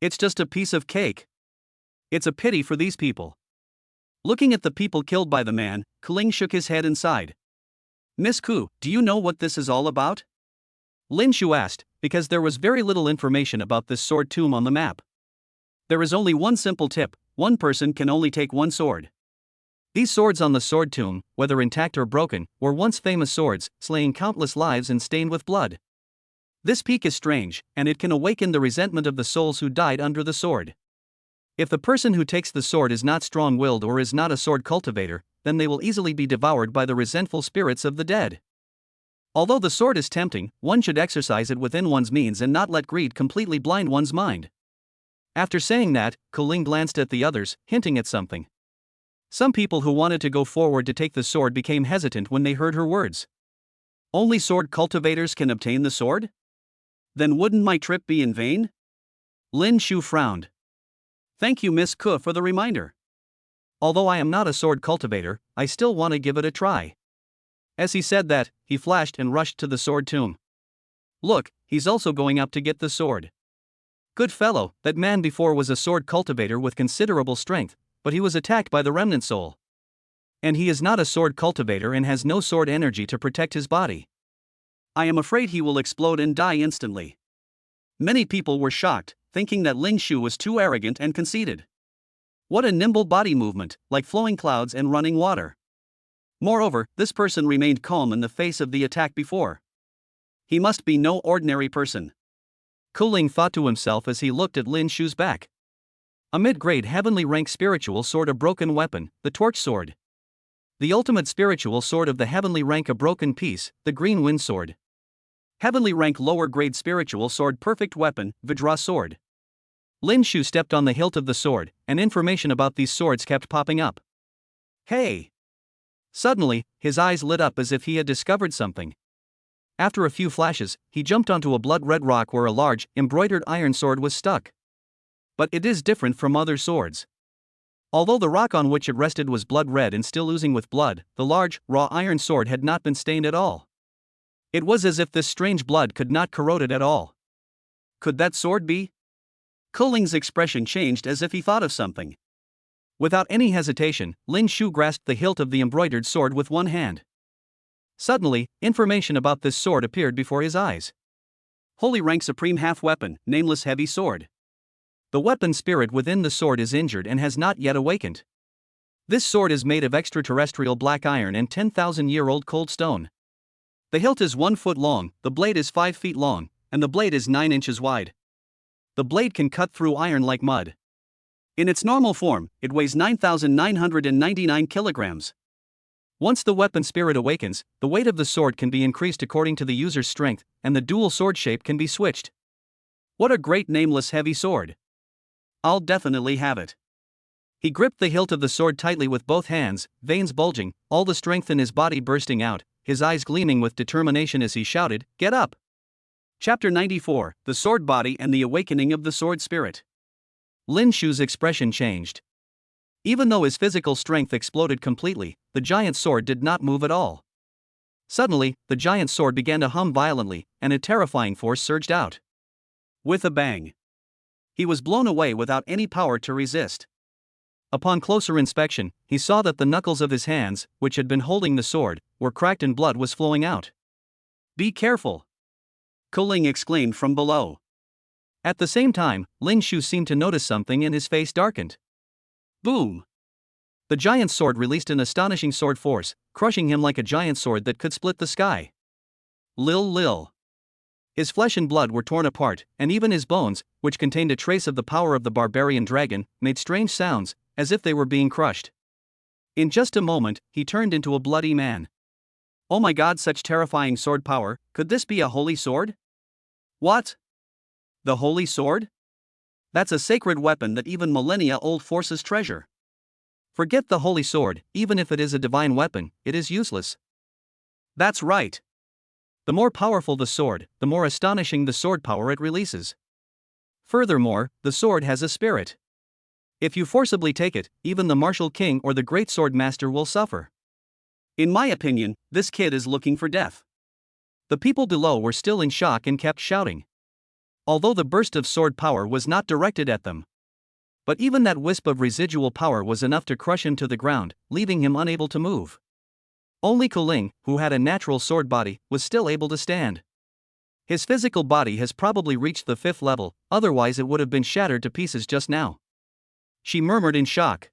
It's just a piece of cake. It's a pity for these people. Looking at the people killed by the man, Keling shook his head and sighed. Miss Ku, do you know what this is all about? Lin Shu asked, because there was very little information about this sword tomb on the map. There is only one simple tip: one person can only take one sword. These swords on the sword tomb, whether intact or broken, were once famous swords, slaying countless lives and stained with blood. This peak is strange, and it can awaken the resentment of the souls who died under the sword. If the person who takes the sword is not strong-willed or is not a sword cultivator, then they will easily be devoured by the resentful spirits of the dead. Although the sword is tempting, one should exercise it within one's means and not let greed completely blind one's mind. After saying that, Keling glanced at the others, hinting at something. Some people who wanted to go forward to take the sword became hesitant when they heard her words. Only sword cultivators can obtain the sword? Then wouldn't my trip be in vain? Lin Shu frowned. Thank you, Miss Ku, for the reminder. Although I am not a sword cultivator, I still want to give it a try. As he said that, he flashed and rushed to the sword tomb. Look, he's also going up to get the sword. Good fellow, that man before was a sword cultivator with considerable strength, but he was attacked by the remnant soul. And he is not a sword cultivator and has no sword energy to protect his body. I am afraid he will explode and die instantly. Many people were shocked, thinking that Lin Shu was too arrogant and conceited. What a nimble body movement, like flowing clouds and running water. Moreover, this person remained calm in the face of the attack before. He must be no ordinary person. Keling thought to himself as he looked at Lin Shu's back. A mid-grade heavenly rank spiritual sword, a broken weapon, the torch sword. The ultimate spiritual sword of the heavenly rank, a broken piece, the green wind sword. Heavenly rank lower grade spiritual sword, perfect weapon, Vajra sword. Lin Shu stepped on the hilt of the sword, and information about these swords kept popping up. Hey! Suddenly, his eyes lit up as if he had discovered something. After a few flashes, he jumped onto a blood-red rock where a large, embroidered iron sword was stuck. But it is different from other swords. Although the rock on which it rested was blood-red and still oozing with blood, the large, raw iron sword had not been stained at all. It was as if this strange blood could not corrode it at all. Could that sword be? Keling's expression changed as if he thought of something. Without any hesitation, Lin Shu grasped the hilt of the embroidered sword with one hand. Suddenly, information about this sword appeared before his eyes. Holy rank supreme half weapon, nameless heavy sword. The weapon spirit within the sword is injured and has not yet awakened. This sword is made of extraterrestrial black iron and 10,000-year-old cold stone. The hilt is 1 foot long, the blade is 5 feet long, and the blade is 9 inches wide. The blade can cut through iron like mud. In its normal form, it weighs 9,999 kilograms. Once the weapon spirit awakens, the weight of the sword can be increased according to the user's strength, and the dual sword shape can be switched. What a great nameless heavy sword! I'll definitely have it. He gripped the hilt of the sword tightly with both hands, veins bulging, all the strength in his body bursting out, his eyes gleaming with determination as he shouted, "Get up!" Chapter 94, The Sword Body and the Awakening of the Sword Spirit. Lin Shu's expression changed. Even though his physical strength exploded completely, the giant sword did not move at all. Suddenly, the giant sword began to hum violently, and a terrifying force surged out. With a bang, he was blown away without any power to resist. Upon closer inspection, he saw that the knuckles of his hands, which had been holding the sword, were cracked and blood was flowing out. "Be careful!" Kuling exclaimed from below. At the same time, Lin Shu seemed to notice something and his face darkened. Boom! The giant sword released an astonishing sword force, crushing him like a giant sword that could split the sky. Lil. His flesh and blood were torn apart, and even his bones, which contained a trace of the power of the barbarian dragon, made strange sounds, as if they were being crushed. In just a moment, he turned into a bloody man. Oh my god, such terrifying sword power, could this be a holy sword? What? The holy sword? That's a sacred weapon that even millennia-old forces treasure. Forget the holy sword, even if it is a divine weapon, it is useless. That's right. The more powerful the sword, the more astonishing the sword power it releases. Furthermore, the sword has a spirit. If you forcibly take it, even the martial king or the great sword master will suffer. In my opinion, this kid is looking for death. The people below were still in shock and kept shouting. Although the burst of sword power was not directed at them. But even that wisp of residual power was enough to crush him to the ground, leaving him unable to move. Only Kuling, who had a natural sword body, was still able to stand. His physical body has probably reached the 5th level, otherwise it would have been shattered to pieces just now. She murmured in shock.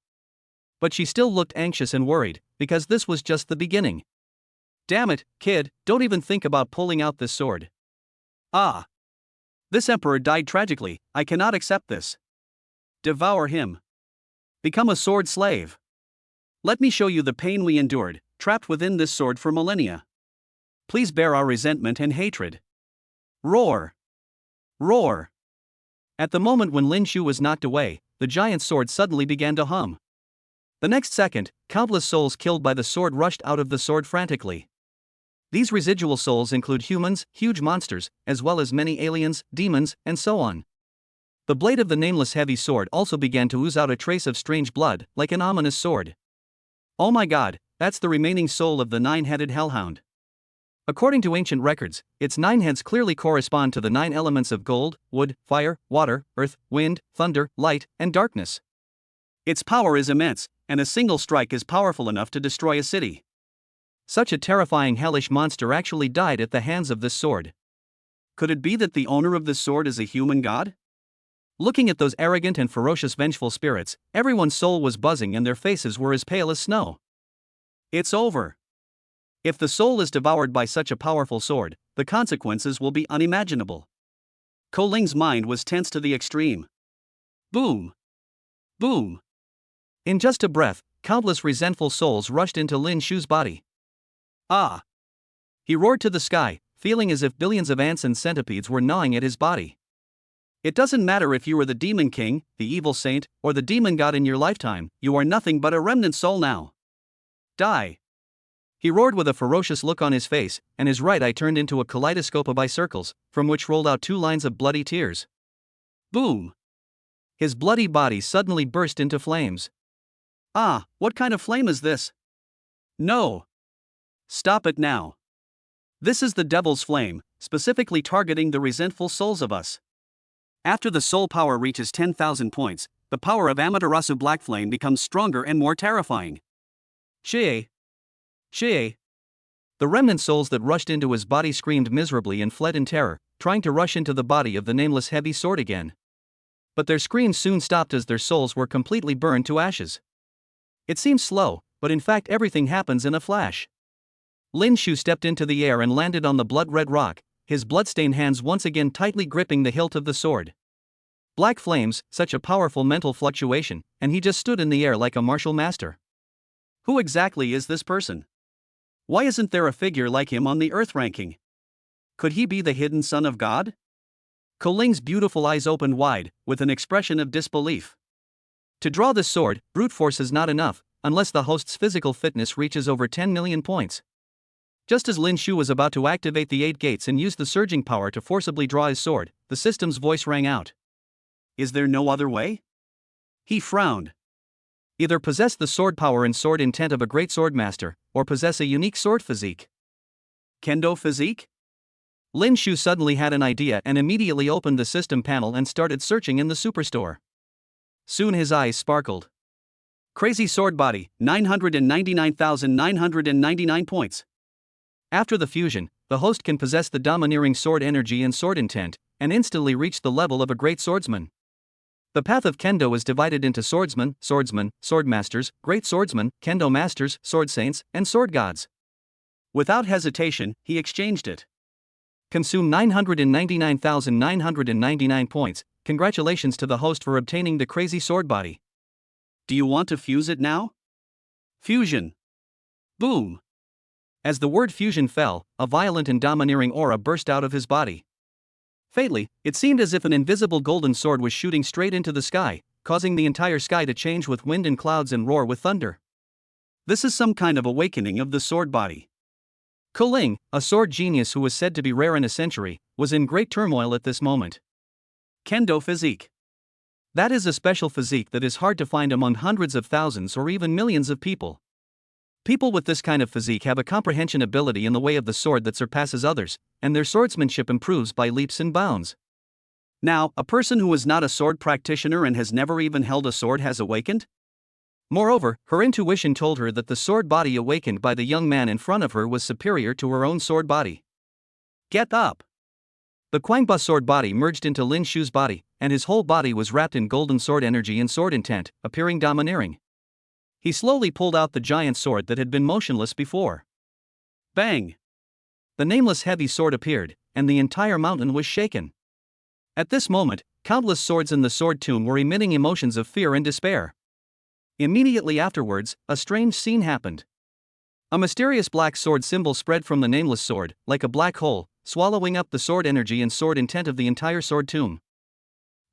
But she still looked anxious and worried, because this was just the beginning. Damn it, kid, don't even think about pulling out this sword. Ah! This emperor died tragically, I cannot accept this. Devour him. Become a sword slave. Let me show you the pain we endured, trapped within this sword for millennia. Please bear our resentment and hatred. Roar! Roar! At the moment when Lin Shu was knocked away, the giant sword suddenly began to hum. The next second, countless souls killed by the sword rushed out of the sword frantically. These residual souls include humans, huge monsters, as well as many aliens, demons, and so on. The blade of the nameless heavy sword also began to ooze out a trace of strange blood, like an ominous sword. Oh my god, that's the remaining soul of the 9-headed hellhound. According to ancient records, its 9 heads clearly correspond to the 9 elements of gold, wood, fire, water, earth, wind, thunder, light, and darkness. Its power is immense, and a single strike is powerful enough to destroy a city. Such a terrifying hellish monster actually died at the hands of this sword. Could it be that the owner of this sword is a human god? Looking at those arrogant and ferocious vengeful spirits, everyone's soul was buzzing and their faces were as pale as snow. It's over. If the soul is devoured by such a powerful sword, the consequences will be unimaginable. Kuling's mind was tense to the extreme. Boom! Boom! In just a breath, countless resentful souls rushed into Lin Shu's body. Ah! He roared to the sky, feeling as if billions of ants and centipedes were gnawing at his body. It doesn't matter if you are the demon king, the evil saint, or the demon god in your lifetime, you are nothing but a remnant soul now. Die! He roared with a ferocious look on his face, and his right eye turned into a kaleidoscope of eye circles, from which rolled out 2 lines of bloody tears. Boom! His bloody body suddenly burst into flames. Ah, what kind of flame is this? No! Stop it now. This is the devil's flame, specifically targeting the resentful souls of us. After the soul power reaches 10,000 points, the power of Amaterasu Black Flame becomes stronger and more terrifying. Shie! Shie! The remnant souls that rushed into his body screamed miserably and fled in terror, trying to rush into the body of the nameless heavy sword again. But their screams soon stopped as their souls were completely burned to ashes. It seems slow, but in fact everything happens in a flash. Lin Shu stepped into the air and landed on the blood-red rock, his blood-stained hands once again tightly gripping the hilt of the sword. Black flames, such a powerful mental fluctuation, and he just stood in the air like a martial master. Who exactly is this person? Why isn't there a figure like him on the Earth ranking? Could he be the hidden son of God? Koling's beautiful eyes opened wide, with an expression of disbelief. To draw this sword, brute force is not enough, unless the host's physical fitness reaches over 10 million points. Just as Lin Shu was about to activate the 8 gates and use the surging power to forcibly draw his sword, the system's voice rang out. Is there no other way? He frowned. Either possess the sword power and sword intent of a great swordmaster, or possess a unique sword physique. Kendo physique? Lin Shu suddenly had an idea and immediately opened the system panel and started searching in the superstore. Soon his eyes sparkled. Crazy sword body, 999,999 points. After the fusion, the host can possess the domineering sword energy and sword intent, and instantly reach the level of a great swordsman. The path of Kendo is divided into swordsmen, swordmasters, great swordsmen, Kendo masters, sword saints, and sword gods. Without hesitation, he exchanged it. Consume 999,999 points. Congratulations to the host for obtaining the crazy sword body. Do you want to fuse it now? Fusion. Boom. As the word fusion fell, a violent and domineering aura burst out of his body. Faintly, it seemed as if an invisible golden sword was shooting straight into the sky, causing the entire sky to change with wind and clouds and roar with thunder. This is some kind of awakening of the sword body. Koling, a sword genius who was said to be rare in a century, was in great turmoil at this moment. Kendo physique. That is a special physique that is hard to find among hundreds of thousands or even millions of people. People with this kind of physique have a comprehension ability in the way of the sword that surpasses others, and their swordsmanship improves by leaps and bounds. Now, a person who is not a sword practitioner and has never even held a sword has awakened? Moreover, her intuition told her that the sword body awakened by the young man in front of her was superior to her own sword body. Get up! The Quangba sword body merged into Lin Shu's body, and his whole body was wrapped in golden sword energy and sword intent, appearing domineering. He slowly pulled out the giant sword that had been motionless before. Bang! The nameless heavy sword appeared, and the entire mountain was shaken. At this moment, countless swords in the sword tomb were emitting emotions of fear and despair. Immediately afterwards, a strange scene happened. A mysterious black sword symbol spread from the nameless sword, like a black hole, swallowing up the sword energy and sword intent of the entire sword tomb.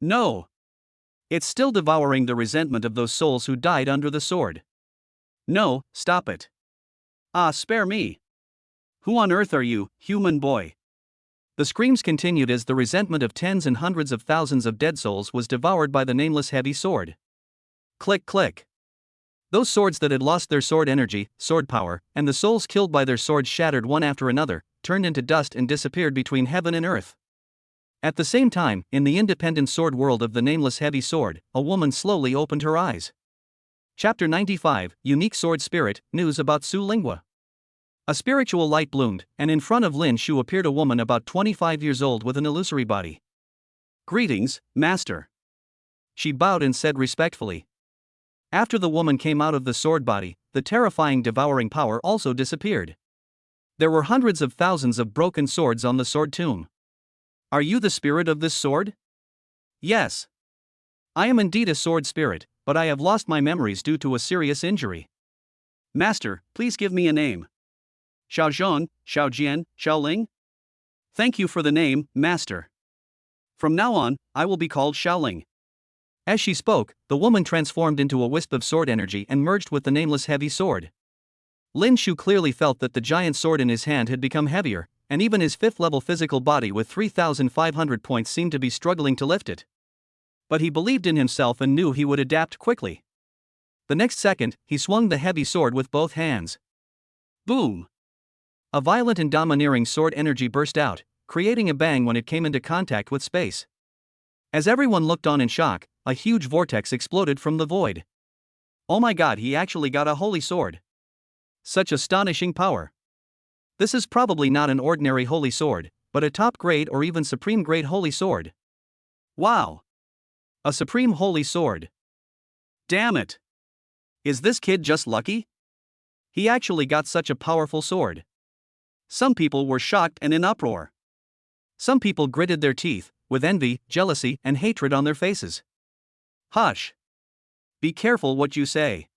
No! It's still devouring the resentment of those souls who died under the sword. No, stop it. Ah, spare me. Who on earth are you, human boy? The screams continued as the resentment of tens and hundreds of thousands of dead souls was devoured by the nameless heavy sword. Click click. Those swords that had lost their sword energy, sword power, and the souls killed by their swords shattered one after another, turned into dust and disappeared between heaven and earth. At the same time, in the independent sword world of the nameless heavy sword, a woman slowly opened her eyes. Chapter 95, Unique Sword Spirit, News about Su Lingua. A spiritual light bloomed, and in front of Lin Shu appeared a woman about 25 years old with an illusory body. Greetings, Master. She bowed and said respectfully. After the woman came out of the sword body, the terrifying devouring power also disappeared. There were hundreds of thousands of broken swords on the sword tomb. Are you the spirit of this sword? Yes. I am indeed a sword spirit, but I have lost my memories due to a serious injury. Master, please give me a name. Xiaozhong, Xiaojian, Xiaoling? Thank you for the name, Master. From now on, I will be called Xiaoling. As she spoke, the woman transformed into a wisp of sword energy and merged with the nameless heavy sword. Lin Shu clearly felt that the giant sword in his hand had become heavier, and even his 5th-level physical body with 3,500 points seemed to be struggling to lift it. But he believed in himself and knew he would adapt quickly. The next second, he swung the heavy sword with both hands. Boom! A violent and domineering sword energy burst out, creating a bang when it came into contact with space. As everyone looked on in shock, a huge vortex exploded from the void. Oh my god, he actually got a holy sword. Such astonishing power. This is probably not an ordinary holy sword, but a top grade or even supreme grade holy sword. Wow! A supreme holy sword. Damn it! Is this kid just lucky? He actually got such a powerful sword. Some people were shocked and in uproar. Some people gritted their teeth, with envy, jealousy, and hatred on their faces. Hush! Be careful what you say.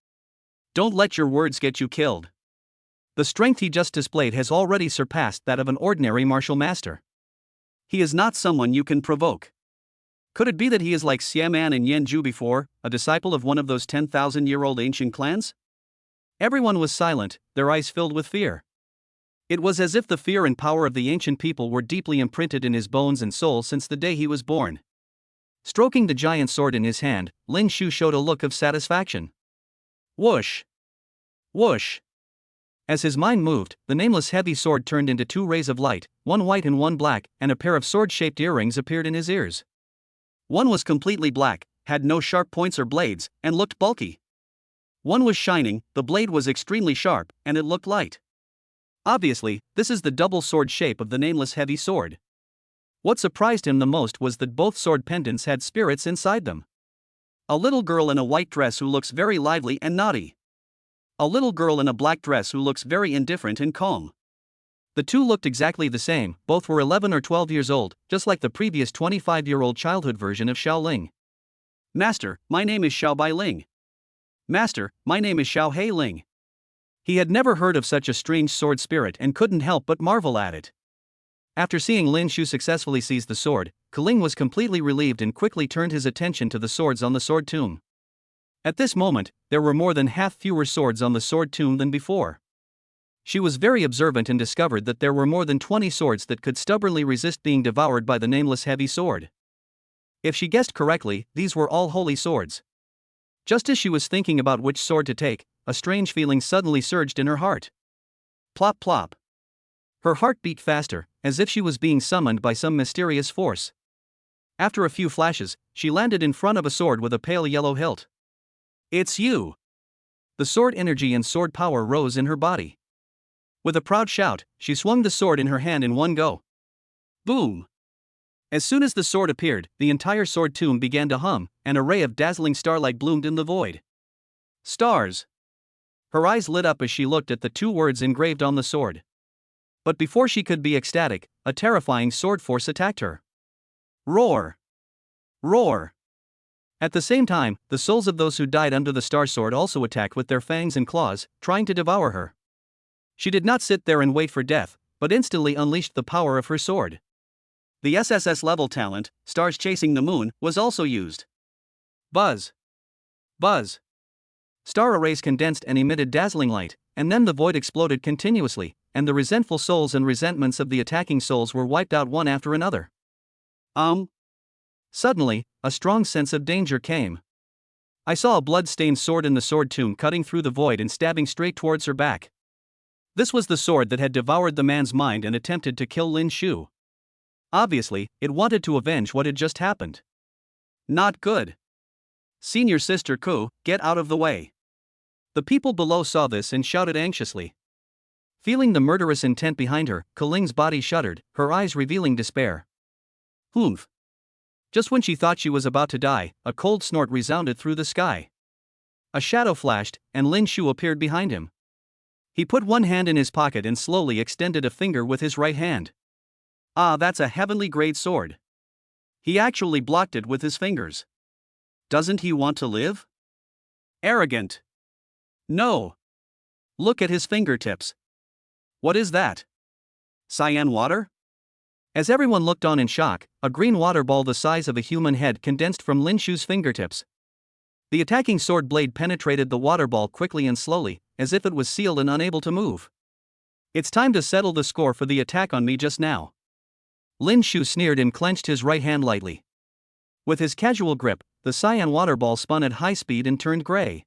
Don't let your words get you killed. The strength he just displayed has already surpassed that of an ordinary martial master. He is not someone you can provoke. Could it be that he is like Xiaman and Yanju before, a disciple of one of those 10,000-year-old ancient clans? Everyone was silent, their eyes filled with fear. It was as if the fear and power of the ancient people were deeply imprinted in his bones and soul since the day he was born. Stroking the giant sword in his hand, Lin Shu showed a look of satisfaction. Whoosh! Whoosh! As his mind moved, the nameless heavy sword turned into two rays of light, one white and one black, and a pair of sword-shaped earrings appeared in his ears. One was completely black, had no sharp points or blades, and looked bulky. One was shining, the blade was extremely sharp, and it looked light. Obviously, this is the double sword shape of the nameless heavy sword. What surprised him the most was that both sword pendants had spirits inside them. A little girl in a white dress who looks very lively and naughty. A little girl in a black dress who looks very indifferent and calm. The two looked exactly the same, both were 11 or 12 years old, just like the previous 25-year-old childhood version of Xiao Ling. Master, my name is Xiao Bai Ling. Master, my name is Xiao Hei Ling. He had never heard of such a strange sword spirit and couldn't help but marvel at it. After seeing Lin Shu successfully seize the sword, Keling was completely relieved and quickly turned his attention to the swords on the sword tomb. At this moment, there were more than half fewer swords on the sword tomb than before. She was very observant and discovered that there were more than 20 swords that could stubbornly resist being devoured by the nameless heavy sword. If she guessed correctly, these were all holy swords. Just as she was thinking about which sword to take, a strange feeling suddenly surged in her heart. Plop plop. Her heart beat faster, as if she was being summoned by some mysterious force. After a few flashes, she landed in front of a sword with a pale yellow hilt. It's you! The sword energy and sword power rose in her body. With a proud shout, she swung the sword in her hand in one go. Boom! As soon as the sword appeared, the entire sword tomb began to hum, and a ray of dazzling starlight bloomed in the void. Stars! Her eyes lit up as she looked at the two words engraved on the sword. But before she could be ecstatic, a terrifying sword force attacked her. Roar! Roar! At the same time, the souls of those who died under the star sword also attacked with their fangs and claws, trying to devour her. She did not sit there and wait for death, but instantly unleashed the power of her sword. The SSS-level talent, Stars Chasing the Moon, was also used. Buzz! Buzz! Star arrays condensed and emitted dazzling light, and then the void exploded continuously, and the resentful souls and resentments of the attacking souls were wiped out one after another. Suddenly, a strong sense of danger came. I saw a blood-stained sword in the sword tomb cutting through the void and stabbing straight towards her back. This was the sword that had devoured the man's mind and attempted to kill Lin Shu. Obviously, it wanted to avenge what had just happened. Not good. Senior Sister Ku, get out of the way. The people below saw this and shouted anxiously. Feeling the murderous intent behind her, Keling's body shuddered, her eyes revealing despair. Humph. Just when she thought she was about to die, a cold snort resounded through the sky. A shadow flashed, and Lin Shu appeared behind him. He put one hand in his pocket and slowly extended a finger with his right hand. Ah, that's a heavenly grade sword. He actually blocked it with his fingers. Doesn't he want to live? Arrogant. No. Look at his fingertips. What is that? Cyan water? As everyone looked on in shock, a green water ball the size of a human head condensed from Lin Shu's fingertips. The attacking sword blade penetrated the water ball quickly and slowly, as if it was sealed and unable to move. It's time to settle the score for the attack on me just now. Lin Shu sneered and clenched his right hand lightly. With his casual grip, the cyan water ball spun at high speed and turned gray.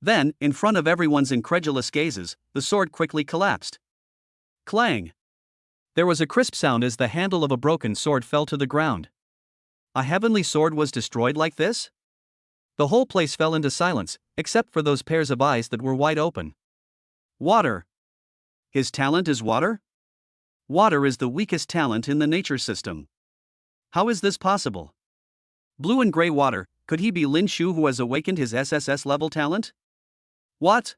Then, in front of everyone's incredulous gazes, the sword quickly collapsed. Clang! There was a crisp sound as the handle of a broken sword fell to the ground. A heavenly sword was destroyed like this? The whole place fell into silence, except for those pairs of eyes that were wide open. Water. His talent is water? Water is the weakest talent in the nature system. How is this possible? Blue and gray water, could he be Lin Shu who has awakened his SSS-level talent? What?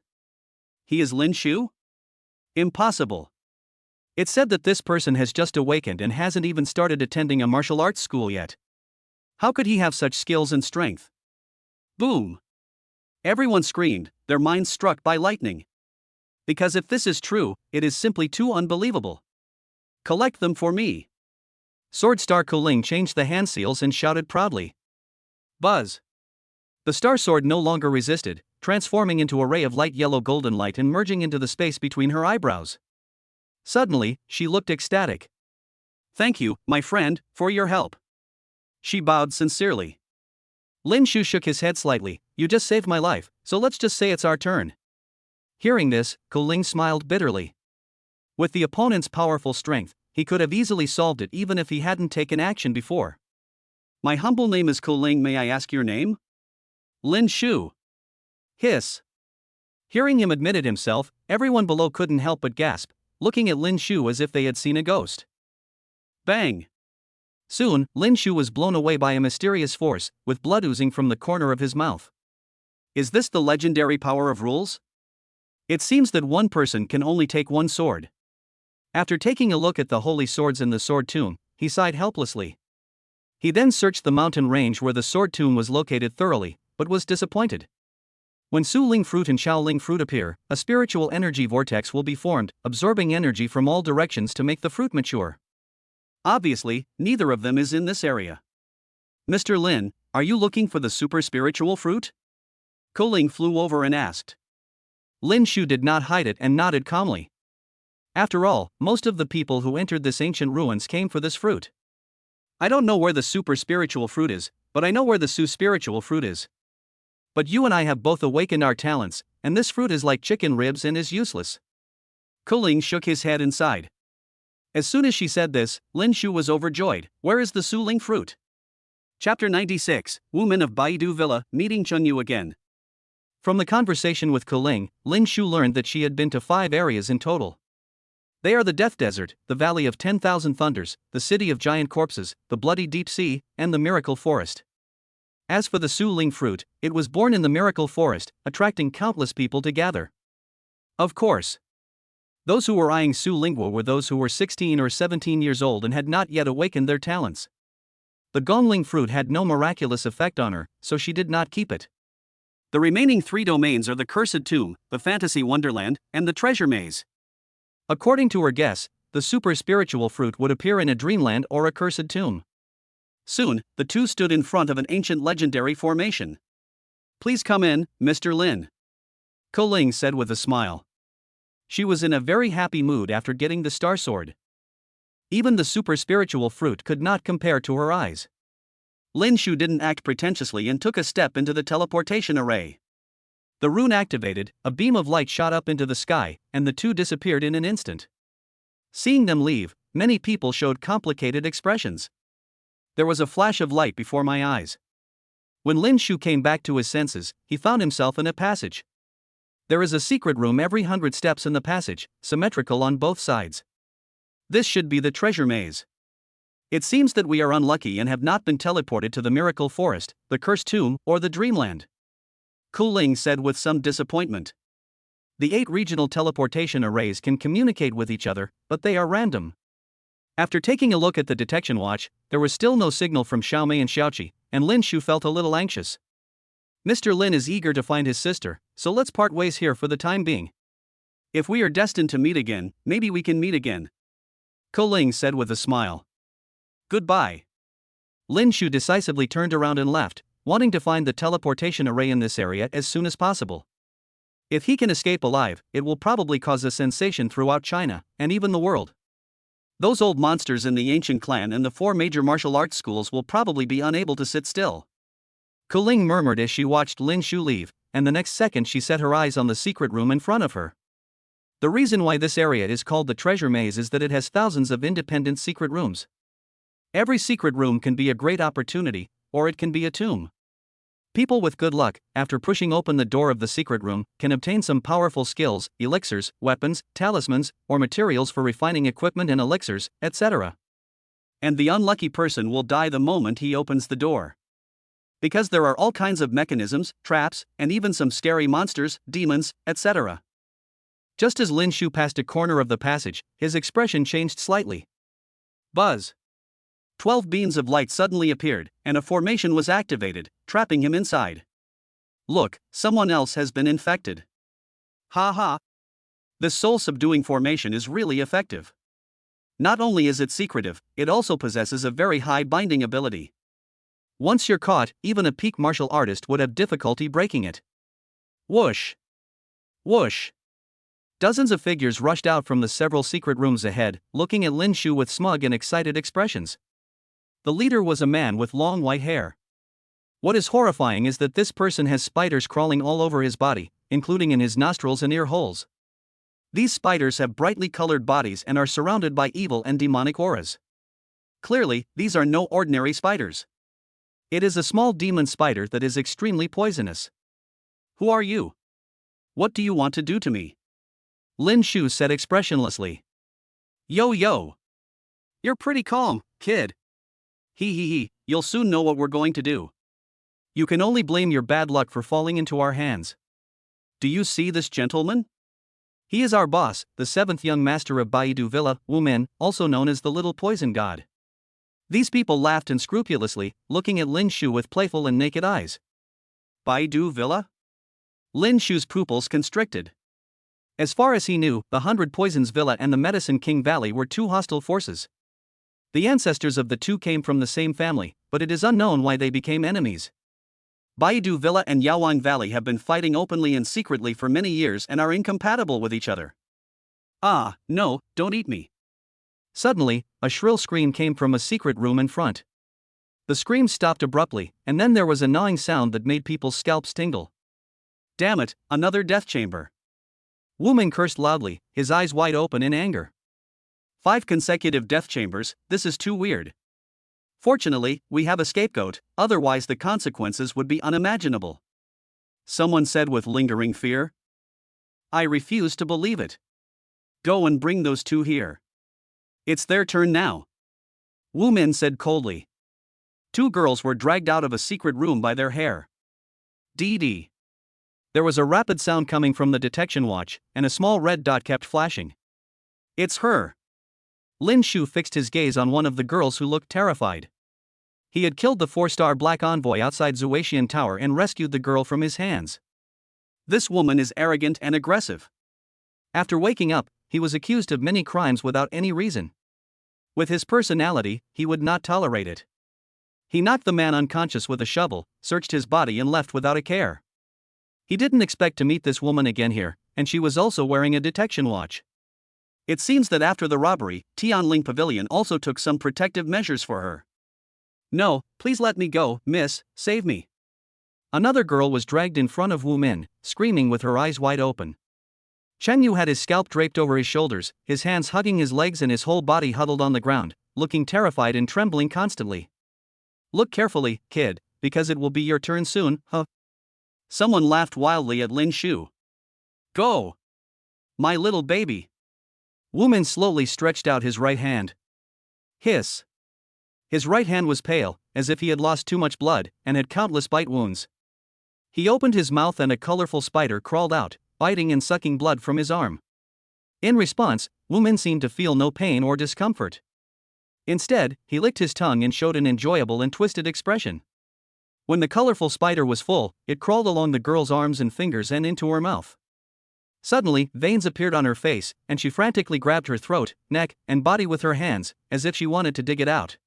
He is Lin Shu? Impossible. It's said that this person has just awakened and hasn't even started attending a martial arts school yet. How could he have such skills and strength? Boom! Everyone screamed, their minds struck by lightning. Because if this is true, it is simply too unbelievable. Collect them for me. Sword Star Kuling changed the hand seals and shouted proudly. Buzz! The star sword no longer resisted, transforming into a ray of light yellow golden light and merging into the space between her eyebrows. Suddenly, she looked ecstatic. Thank you, my friend, for your help. She bowed sincerely. Lin Shu shook his head slightly. You just saved my life, so let's just say it's our turn. Hearing this, Kuling smiled bitterly. With the opponent's powerful strength, he could have easily solved it even if he hadn't taken action before. My humble name is Kuling, may I ask your name? Lin Shu. Hiss. Hearing him admit it himself, everyone below couldn't help but gasp, looking at Lin Shu as if they had seen a ghost. Bang! Soon, Lin Shu was blown away by a mysterious force, with blood oozing from the corner of his mouth. Is this the legendary power of rules? It seems that one person can only take one sword. After taking a look at the holy swords in the sword tomb, he sighed helplessly. He then searched the mountain range where the sword tomb was located thoroughly, but was disappointed. When Su Ling fruit and Xiao Ling fruit appear, a spiritual energy vortex will be formed, absorbing energy from all directions to make the fruit mature. Obviously, neither of them is in this area. Mr. Lin, are you looking for the super spiritual fruit? Kuling flew over and asked. Lin Shu did not hide it and nodded calmly. After all, most of the people who entered this ancient ruins came for this fruit. I don't know where the super spiritual fruit is, but I know where the su spiritual fruit is. But you and I have both awakened our talents, and this fruit is like chicken ribs and is useless. Kuling shook his head and sighed. As soon as she said this, Lin Shu was overjoyed. Where is the Su Ling fruit? Chapter 96, Woman of Baidu Villa, meeting Chunyu again. From the conversation with Kuling, Lin Shu learned that she had been to 5 areas in total. They are the Death Desert, the Valley of 10,000 Thunders, the City of Giant Corpses, the Bloody Deep Sea, and the Miracle Forest. As for the Su Ling fruit, it was born in the Miracle Forest, attracting countless people to gather. Of course. Those who were eyeing Su Lingguo were those who were 16 or 17 years old and had not yet awakened their talents. The Gongling fruit had no miraculous effect on her, so she did not keep it. The remaining 3 domains are the Cursed Tomb, the Fantasy Wonderland, and the Treasure Maze. According to her guess, the super spiritual fruit would appear in a dreamland or a cursed tomb. Soon, the two stood in front of an ancient legendary formation. Please come in, Mr. Lin. Kuling said with a smile. She was in a very happy mood after getting the star sword. Even the super spiritual fruit could not compare to her eyes. Lin Shu didn't act pretentiously and took a step into the teleportation array. The rune activated, a beam of light shot up into the sky, and the two disappeared in an instant. Seeing them leave, many people showed complicated expressions. There was a flash of light before my eyes. When Lin Shu came back to his senses, he found himself in a passage. There is a secret room every 100 steps in the passage, symmetrical on both sides. This should be the treasure maze. It seems that we are unlucky and have not been teleported to the Miracle Forest, the Cursed Tomb, or the Dreamland. Kuling said with some disappointment. The 8 regional teleportation arrays can communicate with each other, but they are random. After taking a look at the detection watch, there was still no signal from Xiaomei and Xiaoqi, and Lin Shu felt a little anxious. Mr. Lin is eager to find his sister, so let's part ways here for the time being. If we are destined to meet again, maybe we can meet again. Kuling said with a smile. Goodbye. Lin Shu decisively turned around and left, wanting to find the teleportation array in this area as soon as possible. If he can escape alive, it will probably cause a sensation throughout China, and even the world. Those old monsters in the ancient clan and the 4 major martial arts schools will probably be unable to sit still. Kuling murmured as she watched Lin Shu leave, and the next second she set her eyes on the secret room in front of her. The reason why this area is called the Treasure Maze is that it has thousands of independent secret rooms. Every secret room can be a great opportunity, or it can be a tomb. People with good luck, after pushing open the door of the secret room, can obtain some powerful skills, elixirs, weapons, talismans, or materials for refining equipment and elixirs, etc. And the unlucky person will die the moment he opens the door. Because there are all kinds of mechanisms, traps, and even some scary monsters, demons, etc. Just as Lin Shu passed a corner of the passage, his expression changed slightly. Buzz. 12 beams of light suddenly appeared, and a formation was activated, trapping him inside. Look, someone else has been infected. Ha ha. This soul-subduing formation is really effective. Not only is it secretive, it also possesses a very high binding ability. Once you're caught, even a peak martial artist would have difficulty breaking it. Whoosh! Whoosh! Dozens of figures rushed out from the several secret rooms ahead, looking at Lin Shu with smug and excited expressions. The leader was a man with long white hair. What is horrifying is that this person has spiders crawling all over his body, including in his nostrils and ear holes. These spiders have brightly colored bodies and are surrounded by evil and demonic auras. Clearly, these are no ordinary spiders. It is a small demon spider that is extremely poisonous. Who are you? What do you want to do to me? Lin Shu said expressionlessly. Yo. You're pretty calm, kid. He, you'll soon know what we're going to do. You can only blame your bad luck for falling into our hands. Do you see this gentleman? He is our boss, the 7th young master of Baidu Villa, Wu Min, also known as the Little Poison God. These people laughed unscrupulously, looking at Lin Shu with playful and naked eyes. Baidu Villa? Lin Shu's pupils constricted. As far as he knew, the 100 Poisons Villa and the Medicine King Valley were two hostile forces. The ancestors of the two came from the same family, but it is unknown why they became enemies. Baidu Villa and Yaowang Valley have been fighting openly and secretly for many years and are incompatible with each other. Ah, no, don't eat me. Suddenly, a shrill scream came from a secret room in front. The scream stopped abruptly, and then there was a gnawing sound that made people's scalps tingle. Damn it, another death chamber. Wu Min cursed loudly, his eyes wide open in anger. 5 consecutive death chambers, this is too weird. Fortunately, we have a scapegoat, otherwise the consequences would be unimaginable. Someone said with lingering fear. I refuse to believe it. Go and bring those two here. It's their turn now. Wu Min said coldly. 2 girls were dragged out of a secret room by their hair. Dee. There was a rapid sound coming from the detection watch, and a small red dot kept flashing. It's her. Lin Shu fixed his gaze on one of the girls who looked terrified. He had killed the 4-star black envoy outside Zuaxian Tower and rescued the girl from his hands. This woman is arrogant and aggressive. After waking up, he was accused of many crimes without any reason. With his personality, he would not tolerate it. He knocked the man unconscious with a shovel, searched his body and left without a care. He didn't expect to meet this woman again here, and she was also wearing a detection watch. It seems that after the robbery, Tianling Pavilion also took some protective measures for her. No, please let me go, miss, save me. Another girl was dragged in front of Wu Min, screaming with her eyes wide open. Chen Yu had his scalp draped over his shoulders, his hands hugging his legs and his whole body huddled on the ground, looking terrified and trembling constantly. Look carefully, kid, because it will be your turn soon, huh? Someone laughed wildly at Lin Shu. Go! My little baby! Wu Min slowly stretched out his right hand. Hiss! His right hand was pale, as if he had lost too much blood, and had countless bite wounds. He opened his mouth and a colorful spider crawled out, biting and sucking blood from his arm. In response, Wu Min seemed to feel no pain or discomfort. Instead, he licked his tongue and showed an enjoyable and twisted expression. When the colorful spider was full, it crawled along the girl's arms and fingers and into her mouth. Suddenly, veins appeared on her face, and she frantically grabbed her throat, neck, and body with her hands, as if she wanted to dig it out.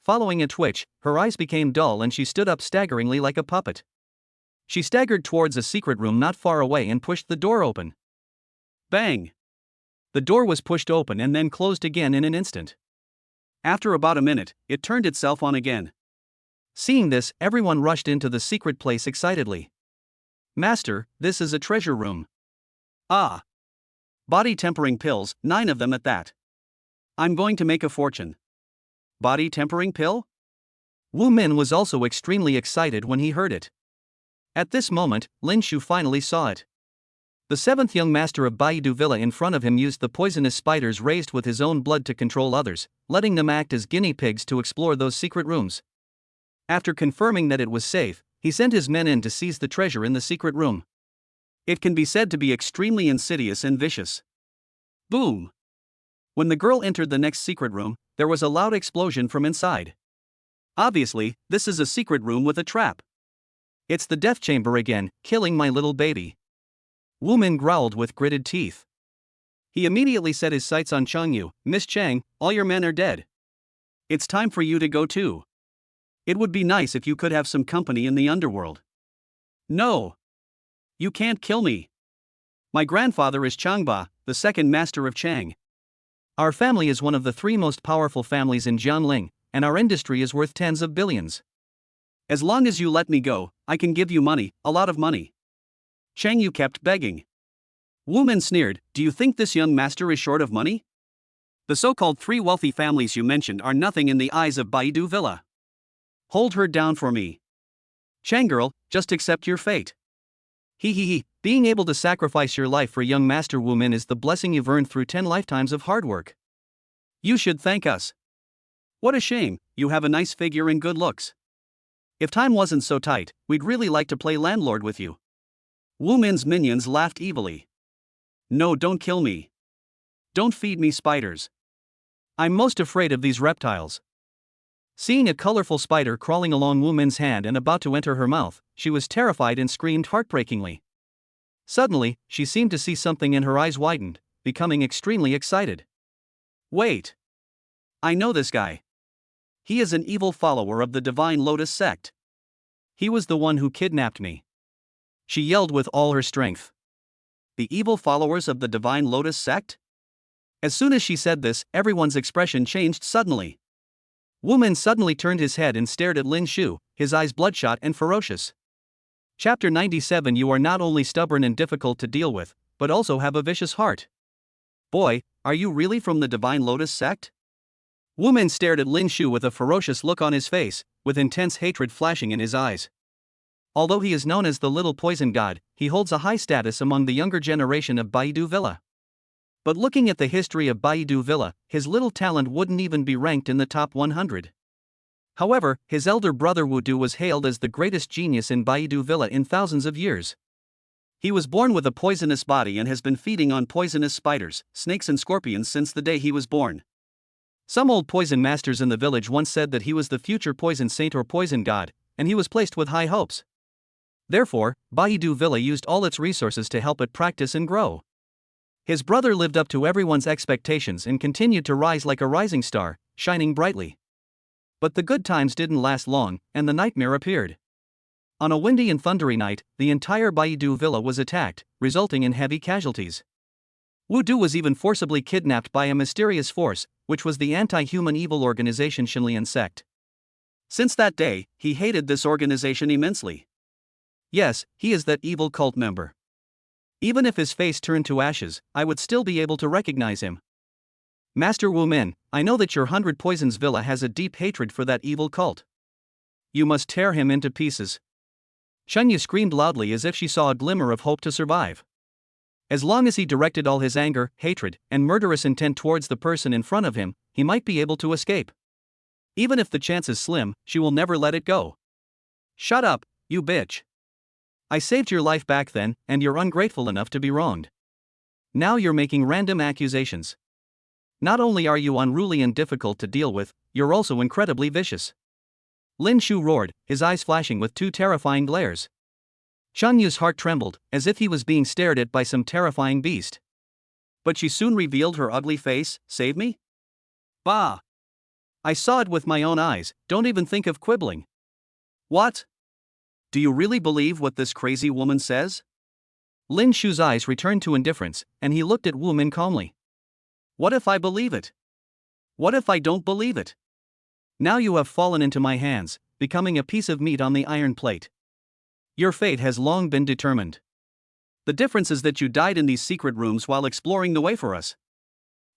Following a twitch, her eyes became dull and she stood up staggeringly like a puppet. She staggered towards a secret room not far away and pushed the door open. Bang! The door was pushed open and then closed again in an instant. After about a minute, it turned itself on again. Seeing this, everyone rushed into the secret place excitedly. Master, this is a treasure room. Ah! Body tempering pills, 9 of them at that. I'm going to make a fortune. Body tempering pill? Wu Min was also extremely excited when he heard it. At this moment, Lin Shu finally saw it. The 7th young master of Baidu Villa in front of him used the poisonous spiders raised with his own blood to control others, letting them act as guinea pigs to explore those secret rooms. After confirming that it was safe, he sent his men in to seize the treasure in the secret room. It can be said to be extremely insidious and vicious. Boom! When the girl entered the next secret room, there was a loud explosion from inside. Obviously, this is a secret room with a trap. It's the death chamber again, killing my little baby. Wu-min growled with gritted teeth. He immediately set his sights on Changyu. Miss Chang, all your men are dead. It's time for you to go too. It would be nice if you could have some company in the underworld. No. You can't kill me. My grandfather is Changba, the second master of Chang. Our family is one of the 3 most powerful families in Jianling, and our industry is worth tens of billions. As long as you let me go, I can give you money, a lot of money. Changyu kept begging. Wu-min sneered, do you think this young master is short of money? The so-called 3 wealthy families you mentioned are nothing in the eyes of Baidu Villa. Hold her down for me. Chang girl, just accept your fate. Being able to sacrifice your life for young master Wu-min is the blessing you've earned through 10 lifetimes of hard work. You should thank us. What a shame, you have a nice figure and good looks. If time wasn't so tight, we'd really like to play landlord with you. Wu-min's minions laughed evilly. No, don't kill me. Don't feed me spiders. I'm most afraid of these reptiles. Seeing a colorful spider crawling along Wu-min's hand and about to enter her mouth, she was terrified and screamed heartbreakingly. Suddenly, she seemed to see something and her eyes widened, becoming extremely excited. Wait. I know this guy. He is an evil follower of the Divine Lotus sect. He was the one who kidnapped me. She yelled with all her strength. The evil followers of the Divine Lotus sect? As soon as she said this, everyone's expression changed suddenly. Wu-min suddenly turned his head and stared at Lin Shu, his eyes bloodshot and ferocious. Chapter 97. You are not only stubborn and difficult to deal with, but also have a vicious heart. Boy, are you really from the Divine Lotus sect? Wu-min stared at Lin Shu with a ferocious look on his face, with intense hatred flashing in his eyes. Although he is known as the Little Poison God, he holds a high status among the younger generation of Baidu Villa. But looking at the history of Baidu Villa, his little talent wouldn't even be ranked in the top 100. However, his elder brother Wu Du was hailed as the greatest genius in Baidu Villa in thousands of years. He was born with a poisonous body and has been feeding on poisonous spiders, snakes and scorpions since the day he was born. Some old poison masters in the village once said that he was the future poison saint or poison god, and he was placed with high hopes. Therefore, Baidu Villa used all its resources to help it practice and grow. His brother lived up to everyone's expectations and continued to rise like a rising star, shining brightly. But the good times didn't last long, and the nightmare appeared. On a windy and thundery night, the entire Baidu Villa was attacked, resulting in heavy casualties. Wu Du was even forcibly kidnapped by a mysterious force, which was the anti-human evil organization Xinlian sect. Since that day, he hated this organization immensely. Yes, he is that evil cult member. Even if his face turned to ashes, I would still be able to recognize him. Master Wu-min, I know that your 100 Poisons Villa has a deep hatred for that evil cult. You must tear him into pieces. Chengyu screamed loudly as if she saw a glimmer of hope to survive. As long as he directed all his anger, hatred, and murderous intent towards the person in front of him, he might be able to escape. Even if the chance is slim, she will never let it go. Shut up, you bitch. I saved your life back then, and you're ungrateful enough to be wronged. Now you're making random accusations. Not only are you unruly and difficult to deal with, you're also incredibly vicious. Lin Shu roared, his eyes flashing with 2 terrifying glares. Shan Yu's heart trembled, as if he was being stared at by some terrifying beast. But she soon revealed her ugly face. Save me? Bah! I saw it with my own eyes, don't even think of quibbling. What? Do you really believe what this crazy woman says? Lin Shu's eyes returned to indifference, and he looked at Wu-min calmly. What if I believe it? What if I don't believe it? Now you have fallen into my hands, becoming a piece of meat on the iron plate. Your fate has long been determined. The difference is that you died in these secret rooms while exploring the way for us.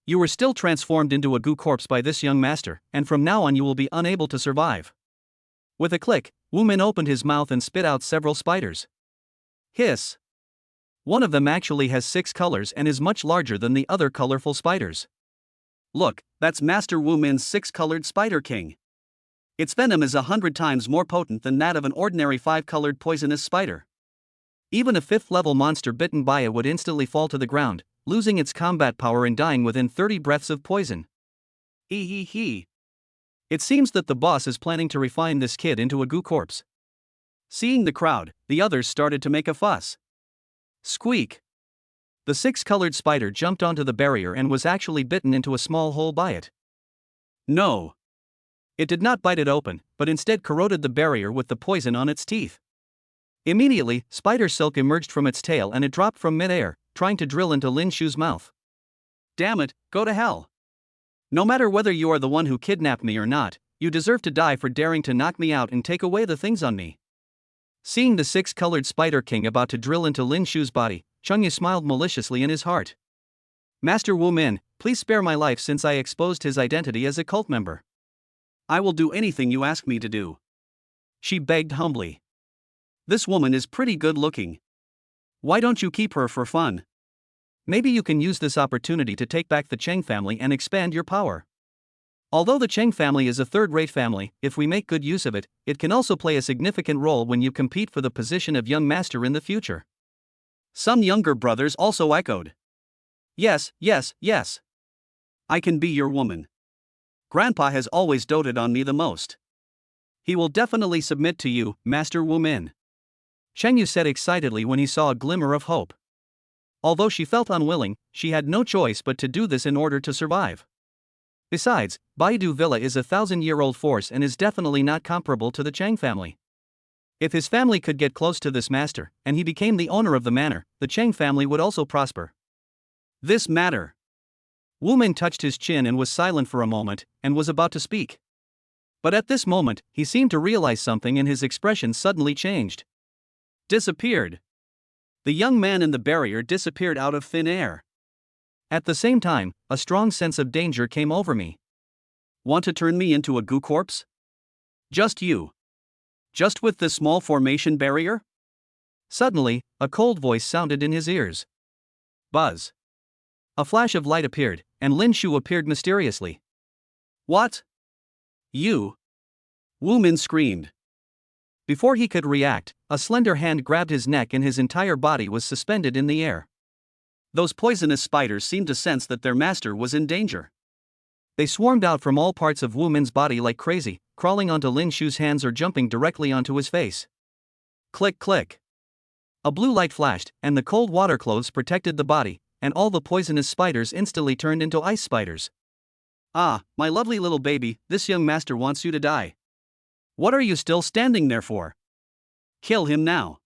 You were still transformed into a goo corpse by this young master, and from now on you will be unable to survive. With a click, Wu-min opened his mouth and spit out several spiders. Hiss! One of them actually has 6 colors and is much larger than the other colorful spiders. Look, that's Master Wu-min's 6-colored Spider King. Its venom is 100 times more potent than that of an ordinary 5-colored poisonous spider. Even a 5th-level monster bitten by it would instantly fall to the ground, losing its combat power and dying within 30 breaths of poison. He. It seems that the boss is planning to refine this kid into a goo corpse. Seeing the crowd, the others started to make a fuss. Squeak! The 6-colored spider jumped onto the barrier and was actually bitten into a small hole by it. No. It did not bite it open, but instead corroded the barrier with the poison on its teeth. Immediately, spider silk emerged from its tail and it dropped from mid-air, trying to drill into Lin Shu's mouth. Damn it, go to hell. No matter whether you are the one who kidnapped me or not, you deserve to die for daring to knock me out and take away the things on me. Seeing the 6-colored spider king about to drill into Lin Shu's body, Changyu smiled maliciously in his heart. Master Wu Min, please spare my life since I exposed his identity as a cult member. I will do anything you ask me to do. She begged humbly. This woman is pretty good looking. Why don't you keep her for fun? Maybe you can use this opportunity to take back the Cheng family and expand your power. Although the Cheng family is a third-rate family, if we make good use of it, it can also play a significant role when you compete for the position of young master in the future. Some younger brothers also echoed. Yes. I can be your woman. Grandpa has always doted on me the most. He will definitely submit to you, Master Wu Min. Chengyu said excitedly when he saw a glimmer of hope. Although she felt unwilling, she had no choice but to do this in order to survive. Besides, Baidu Villa is a 1,000-year-old force and is definitely not comparable to the Cheng family. If his family could get close to this master, and he became the owner of the manor, the Cheng family would also prosper. This matter. Wu Min touched his chin and was silent for a moment, and was about to speak. But at this moment, he seemed to realize something and his expression suddenly changed. Disappeared. The young man in the barrier disappeared out of thin air. At the same time, a strong sense of danger came over me. Want to turn me into a goo corpse? Just you. Just with this small formation barrier? Suddenly, a cold voice sounded in his ears. Buzz. A flash of light appeared, and Lin Shu appeared mysteriously. What? You? Wu Min screamed. Before he could react, a slender hand grabbed his neck and his entire body was suspended in the air. Those poisonous spiders seemed to sense that their master was in danger. They swarmed out from all parts of Wu Min's body like crazy, crawling onto Lin Shu's hands or jumping directly onto his face. Click click. A blue light flashed, and the cold water clothes protected the body, and all the poisonous spiders instantly turned into ice spiders. Ah, my lovely little baby, this young master wants you to die. What are you still standing there for? Kill him now.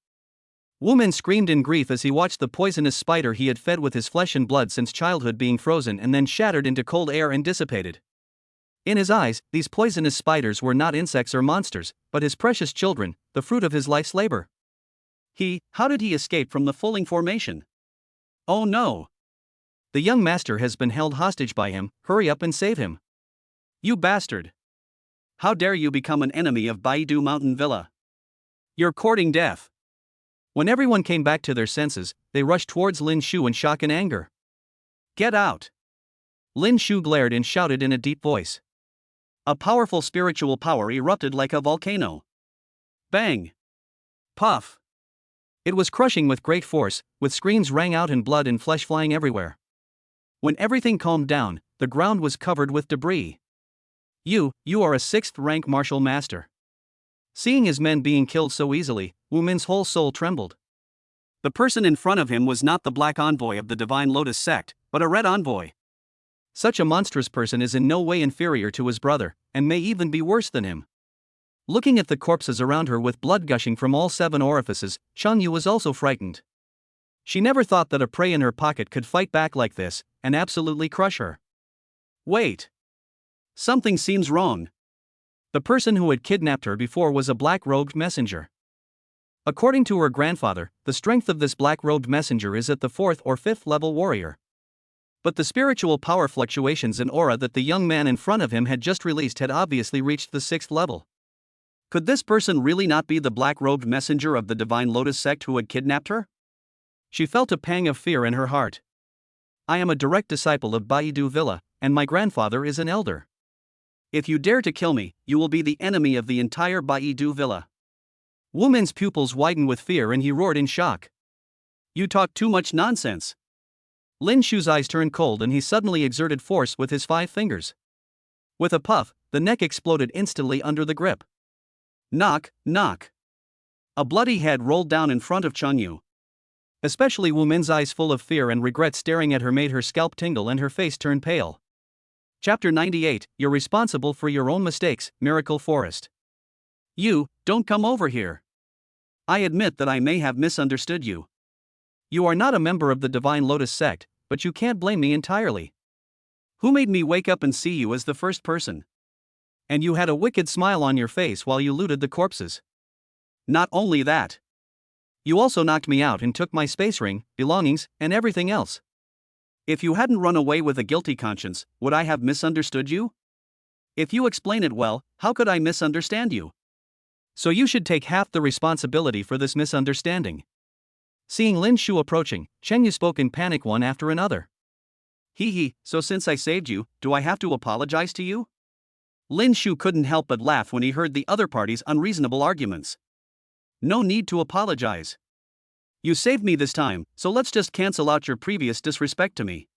Wu Min screamed in grief as he watched the poisonous spider he had fed with his flesh and blood since childhood being frozen and then shattered into cold air and dissipated. In his eyes, these poisonous spiders were not insects or monsters, but his precious children, the fruit of his life's labor. How did he escape from the fulling formation? Oh no! The young master has been held hostage by him, hurry up and save him. You bastard! How dare you become an enemy of Baidu Mountain Villa? You're courting death. When everyone came back to their senses, they rushed towards Lin Shu in shock and anger. Get out! Lin Shu glared and shouted in a deep voice. A powerful spiritual power erupted like a volcano. Bang! Puff! It was crushing with great force, with screams rang out and blood and flesh flying everywhere. When everything calmed down, the ground was covered with debris. You are a 6th-rank martial master. Seeing his men being killed so easily, Wu Min's whole soul trembled. The person in front of him was not the black envoy of the Divine Lotus sect, but a red envoy. Such a monstrous person is in no way inferior to his brother, and may even be worse than him. Looking at the corpses around her with blood gushing from all 7 orifices, Changyu was also frightened. She never thought that a prey in her pocket could fight back like this, and absolutely crush her. Wait. Something seems wrong. The person who had kidnapped her before was a black-robed messenger. According to her grandfather, the strength of this black-robed messenger is at the 4th or 5th level warrior. But the spiritual power fluctuations and aura that the young man in front of him had just released had obviously reached the 6th level. Could this person really not be the black-robed messenger of the Divine Lotus sect who had kidnapped her? She felt a pang of fear in her heart. I am a direct disciple of Baidu Villa, and my grandfather is an elder. If you dare to kill me, you will be the enemy of the entire Baidu Villa. Wu Min's pupils widened with fear and he roared in shock. You talk too much nonsense. Lin Shu's eyes turned cold and he suddenly exerted force with his 5 fingers. With a puff, the neck exploded instantly under the grip. Knock, knock. A bloody head rolled down in front of Changyu. Especially Wu Min's eyes full of fear and regret staring at her made her scalp tingle and her face turn pale. Chapter 98, You're responsible for your own mistakes, Miracle Forest. You, don't come over here. I admit that I may have misunderstood you. You are not a member of the Divine Lotus sect, but you can't blame me entirely. Who made me wake up and see you as the first person? And you had a wicked smile on your face while you looted the corpses. Not only that. You also knocked me out and took my space ring, belongings, and everything else. If you hadn't run away with a guilty conscience, would I have misunderstood you? If you explain it well, how could I misunderstand you? So you should take half the responsibility for this misunderstanding. Seeing Lin Shu approaching, Chengyu spoke in panic one after another. So since I saved you, do I have to apologize to you? Lin Shu couldn't help but laugh when he heard the other party's unreasonable arguments. No need to apologize. You saved me this time, so let's just cancel out your previous disrespect to me.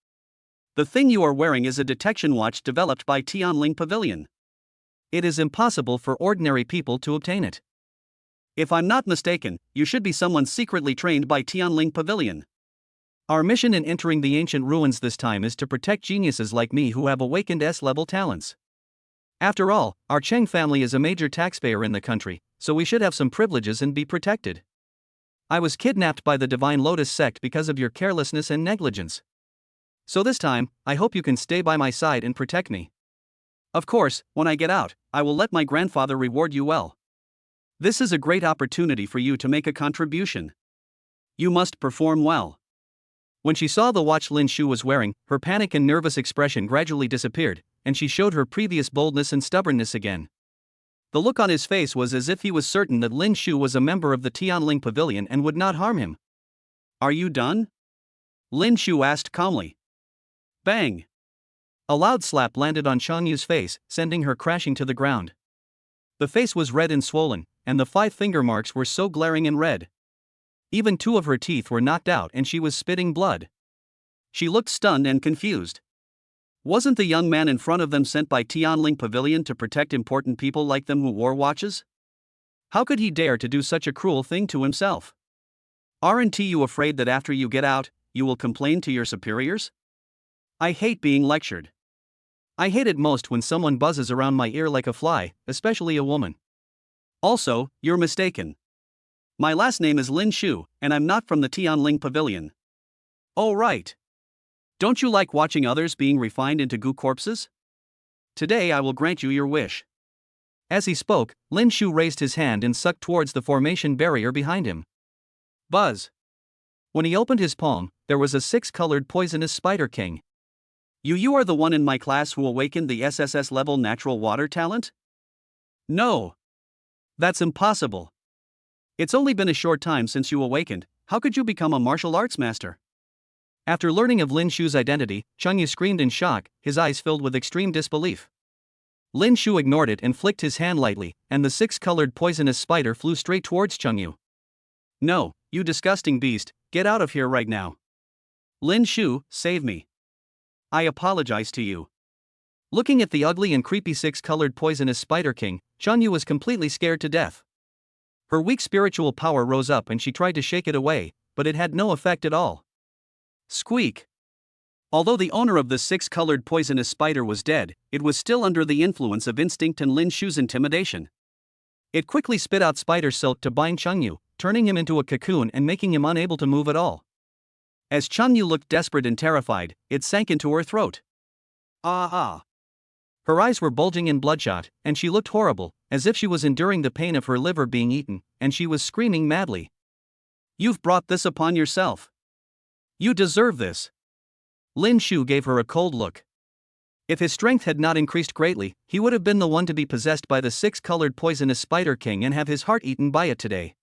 The thing you are wearing is a detection watch developed by Tianling Pavilion. It is impossible for ordinary people to obtain it. If I'm not mistaken, you should be someone secretly trained by Tianling Pavilion. Our mission in entering the ancient ruins this time is to protect geniuses like me who have awakened S-level talents. After all, our Cheng family is a major taxpayer in the country, so we should have some privileges and be protected. I was kidnapped by the Divine Lotus sect because of your carelessness and negligence. So this time, I hope you can stay by my side and protect me. Of course, when I get out, I will let my grandfather reward you well. This is a great opportunity for you to make a contribution. You must perform well. When she saw the watch Lin Shu was wearing, her panic and nervous expression gradually disappeared, and she showed her previous boldness and stubbornness again. The look on his face was as if he was certain that Lin Shu was a member of the Tianling Pavilion and would not harm him. Are you done? Lin Shu asked calmly. Bang! A loud slap landed on Changyu's face, sending her crashing to the ground. The face was red and swollen, and the 5 finger marks were so glaring and red. Even 2 of her teeth were knocked out and she was spitting blood. She looked stunned and confused. Wasn't the young man in front of them sent by Tianling Pavilion to protect important people like them who wore watches? How could he dare to do such a cruel thing to himself? Aren't you afraid that after you get out, you will complain to your superiors? I hate being lectured. I hate it most when someone buzzes around my ear like a fly, especially a woman. Also, you're mistaken. My last name is Lin Shu, and I'm not from the Tianling Pavilion. Oh right. Don't you like watching others being refined into goo corpses? Today I will grant you your wish. As he spoke, Lin Shu raised his hand and sucked towards the formation barrier behind him. Buzz. When he opened his palm, there was a 6-colored poisonous spider king. You are the one in my class who awakened the SSS-level natural water talent? No. That's impossible. It's only been a short time since you awakened, how could you become a martial arts master? After learning of Lin Shu's identity, Changyu screamed in shock, his eyes filled with extreme disbelief. Lin Shu ignored it and flicked his hand lightly, and the 6-colored poisonous spider flew straight towards Changyu. No, you disgusting beast, get out of here right now. Lin Shu, save me. I apologize to you. Looking at the ugly and creepy 6-colored poisonous spider king, Changyu was completely scared to death. Her weak spiritual power rose up and she tried to shake it away, but it had no effect at all. Squeak. Although the owner of the 6-colored poisonous spider was dead, it was still under the influence of instinct and Lin Shu's intimidation. It quickly spit out spider silk to bind Changyu, turning him into a cocoon and making him unable to move at all. As Changyu looked desperate and terrified, it sank into her throat. Ah! Her eyes were bulging and bloodshot, and she looked horrible, as if she was enduring the pain of her liver being eaten, and she was screaming madly. You've brought this upon yourself. You deserve this. Lin Shu gave her a cold look. If his strength had not increased greatly, he would have been the one to be possessed by the 6-colored poisonous spider king and have his heart eaten by it today.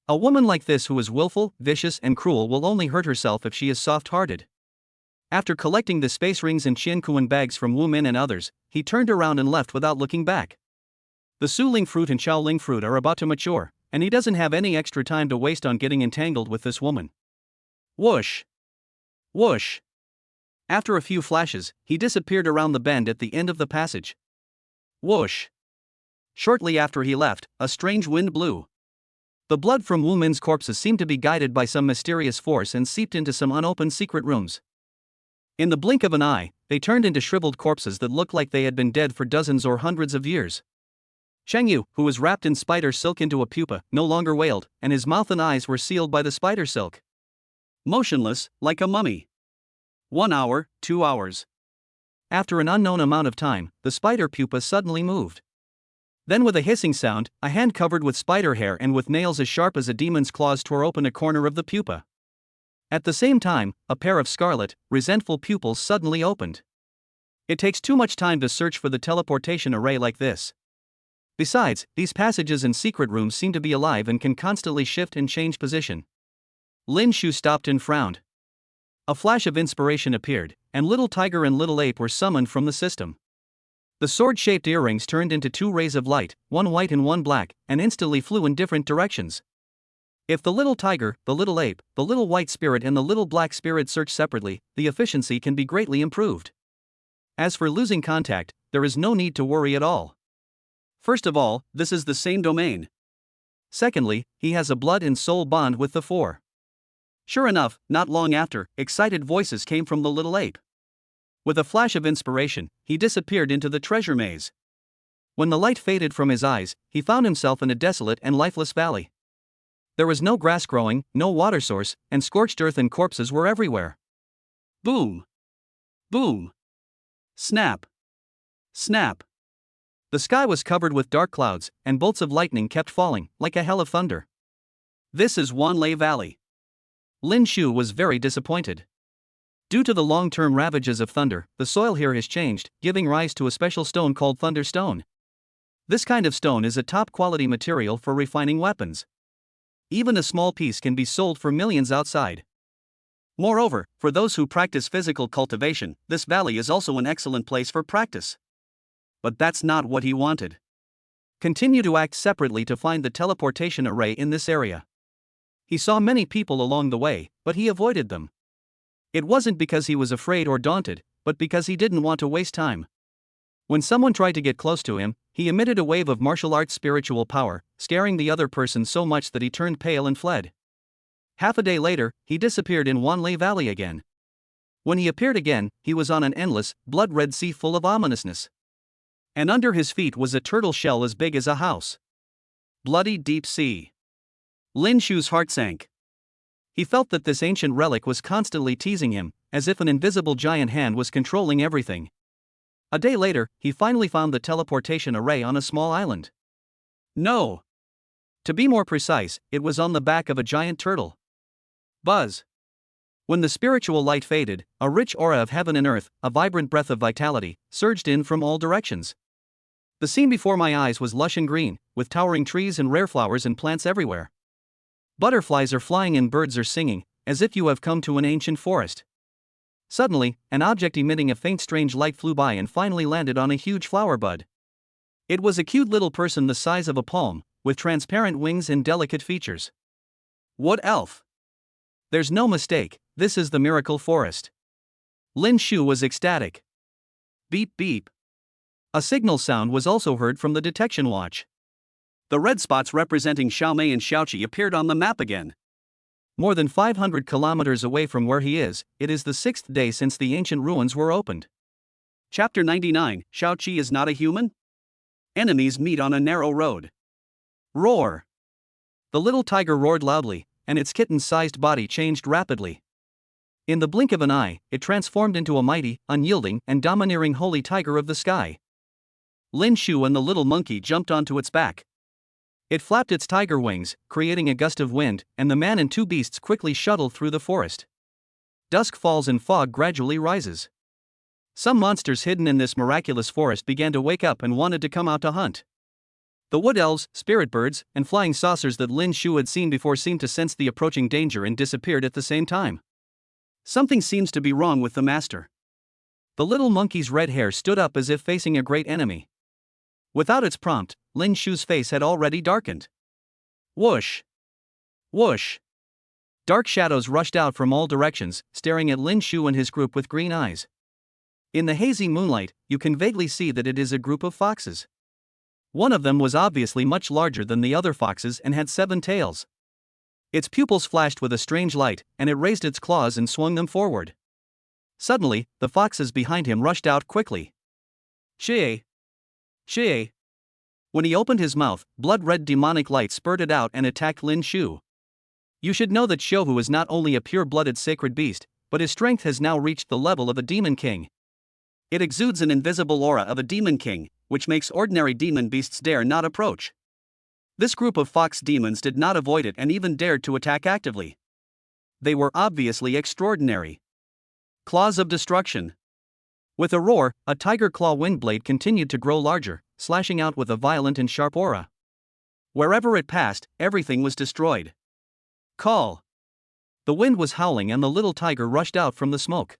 A woman like this who is willful, vicious and cruel will only hurt herself if she is soft-hearted. After collecting the space rings and Qiankuan bags from Wu Min and others, he turned around and left without looking back. The Suling fruit and Shaoling fruit are about to mature, and he doesn't have any extra time to waste on getting entangled with this woman. Whoosh! Whoosh! After a few flashes, he disappeared around the bend at the end of the passage. Whoosh! Shortly after he left, a strange wind blew. The blood from Wu Min's corpses seemed to be guided by some mysterious force and seeped into some unopened secret rooms. In the blink of an eye, they turned into shriveled corpses that looked like they had been dead for dozens or hundreds of years. Cheng Yu, who was wrapped in spider silk into a pupa, no longer wailed, and his mouth and eyes were sealed by the spider silk. Motionless, like a mummy. 1 hour, 2 hours. After an unknown amount of time, the spider pupa suddenly moved. Then with a hissing sound, a hand covered with spider hair and with nails as sharp as a demon's claws tore open a corner of the pupa. At the same time, a pair of scarlet, resentful pupils suddenly opened. It takes too much time to search for the teleportation array like this. Besides, these passages and secret rooms seem to be alive and can constantly shift and change position. Lin Shu stopped and frowned. A flash of inspiration appeared, and Little Tiger and Little Ape were summoned from the system. The sword-shaped earrings turned into 2 rays of light, one white and one black, and instantly flew in different directions. If the Little Tiger, the Little Ape, the Little White Spirit and the Little Black Spirit search separately, the efficiency can be greatly improved. As for losing contact, there is no need to worry at all. First of all, this is the same domain. Secondly, he has a blood and soul bond with the 4. Sure enough, not long after, excited voices came from the Little Ape. With a flash of inspiration, he disappeared into the treasure maze. When the light faded from his eyes, he found himself in a desolate and lifeless valley. There was no grass growing, no water source, and scorched earth and corpses were everywhere. Boom! Boom! Snap! Snap! The sky was covered with dark clouds, and bolts of lightning kept falling, like a hail of thunder. This is Wanlei Valley. Lin Shu was very disappointed. Due to the long-term ravages of thunder, the soil here has changed, giving rise to a special stone called thunderstone. This kind of stone is a top-quality material for refining weapons. Even a small piece can be sold for millions outside. Moreover, for those who practice physical cultivation, this valley is also an excellent place for practice. But that's not what he wanted. Continue to act separately to find the teleportation array in this area. He saw many people along the way, but he avoided them. It wasn't because he was afraid or daunted, but because he didn't want to waste time. When someone tried to get close to him, he emitted a wave of martial arts spiritual power, scaring the other person so much that he turned pale and fled. Half a day later, he disappeared in Wanlei Valley again. When he appeared again, he was on an endless, blood-red sea full of ominousness. And under his feet was a turtle shell as big as a house. Bloody deep sea. Lin Shu's heart sank. He felt that this ancient relic was constantly teasing him, as if an invisible giant hand was controlling everything. A day later, he finally found the teleportation array on a small island. No! To be more precise, it was on the back of a giant turtle. Buzz! When the spiritual light faded, a rich aura of heaven and earth, a vibrant breath of vitality, surged in from all directions. The scene before my eyes was lush and green, with towering trees and rare flowers and plants everywhere. Butterflies are flying and birds are singing, as if you have come to an ancient forest. Suddenly, an object emitting a faint strange light flew by and finally landed on a huge flower bud. It was a cute little person the size of a palm, with transparent wings and delicate features. What elf? There's no mistake, this is the miracle forest. Lin Shu was ecstatic. Beep beep. A signal sound was also heard from the detection watch. The red spots representing Xiaomei and Xiaoqi appeared on the map again. More than 500 kilometers away from where he is, it is the 6th day since the ancient ruins were opened. Chapter 99, Xiaoqi is not a human? Enemies meet on a narrow road. Roar! The little tiger roared loudly, and its kitten-sized body changed rapidly. In the blink of an eye, it transformed into a mighty, unyielding, and domineering holy tiger of the sky. Lin Shu and the little monkey jumped onto its back. It flapped its tiger wings, creating a gust of wind, and the man and 2 beasts quickly shuttled through the forest. Dusk falls and fog gradually rises. Some monsters hidden in this miraculous forest began to wake up and wanted to come out to hunt. The wood elves, spirit birds, and flying saucers that Lin Shu had seen before seemed to sense the approaching danger and disappeared at the same time. Something seems to be wrong with the master. The little monkey's red hair stood up as if facing a great enemy. Without its prompt, Lin Shu's face had already darkened. Whoosh! Whoosh! Dark shadows rushed out from all directions, staring at Lin Shu and his group with green eyes. In the hazy moonlight, you can vaguely see that it is a group of foxes. One of them was obviously much larger than the other foxes and had 7 tails. Its pupils flashed with a strange light, and it raised its claws and swung them forward. Suddenly, the foxes behind him rushed out quickly. Shie! Shie! When he opened his mouth, blood-red demonic light spurted out and attacked Lin Shu. You should know that Xiaohu is not only a pure-blooded sacred beast, but his strength has now reached the level of a demon king. It exudes an invisible aura of a demon king, which makes ordinary demon beasts dare not approach. This group of fox demons did not avoid it and even dared to attack actively. They were obviously extraordinary. Claws of destruction. With a roar, a tiger claw wind blade continued to grow larger, slashing out with a violent and sharp aura. Wherever it passed, everything was destroyed. Call! The wind was howling and the little tiger rushed out from the smoke.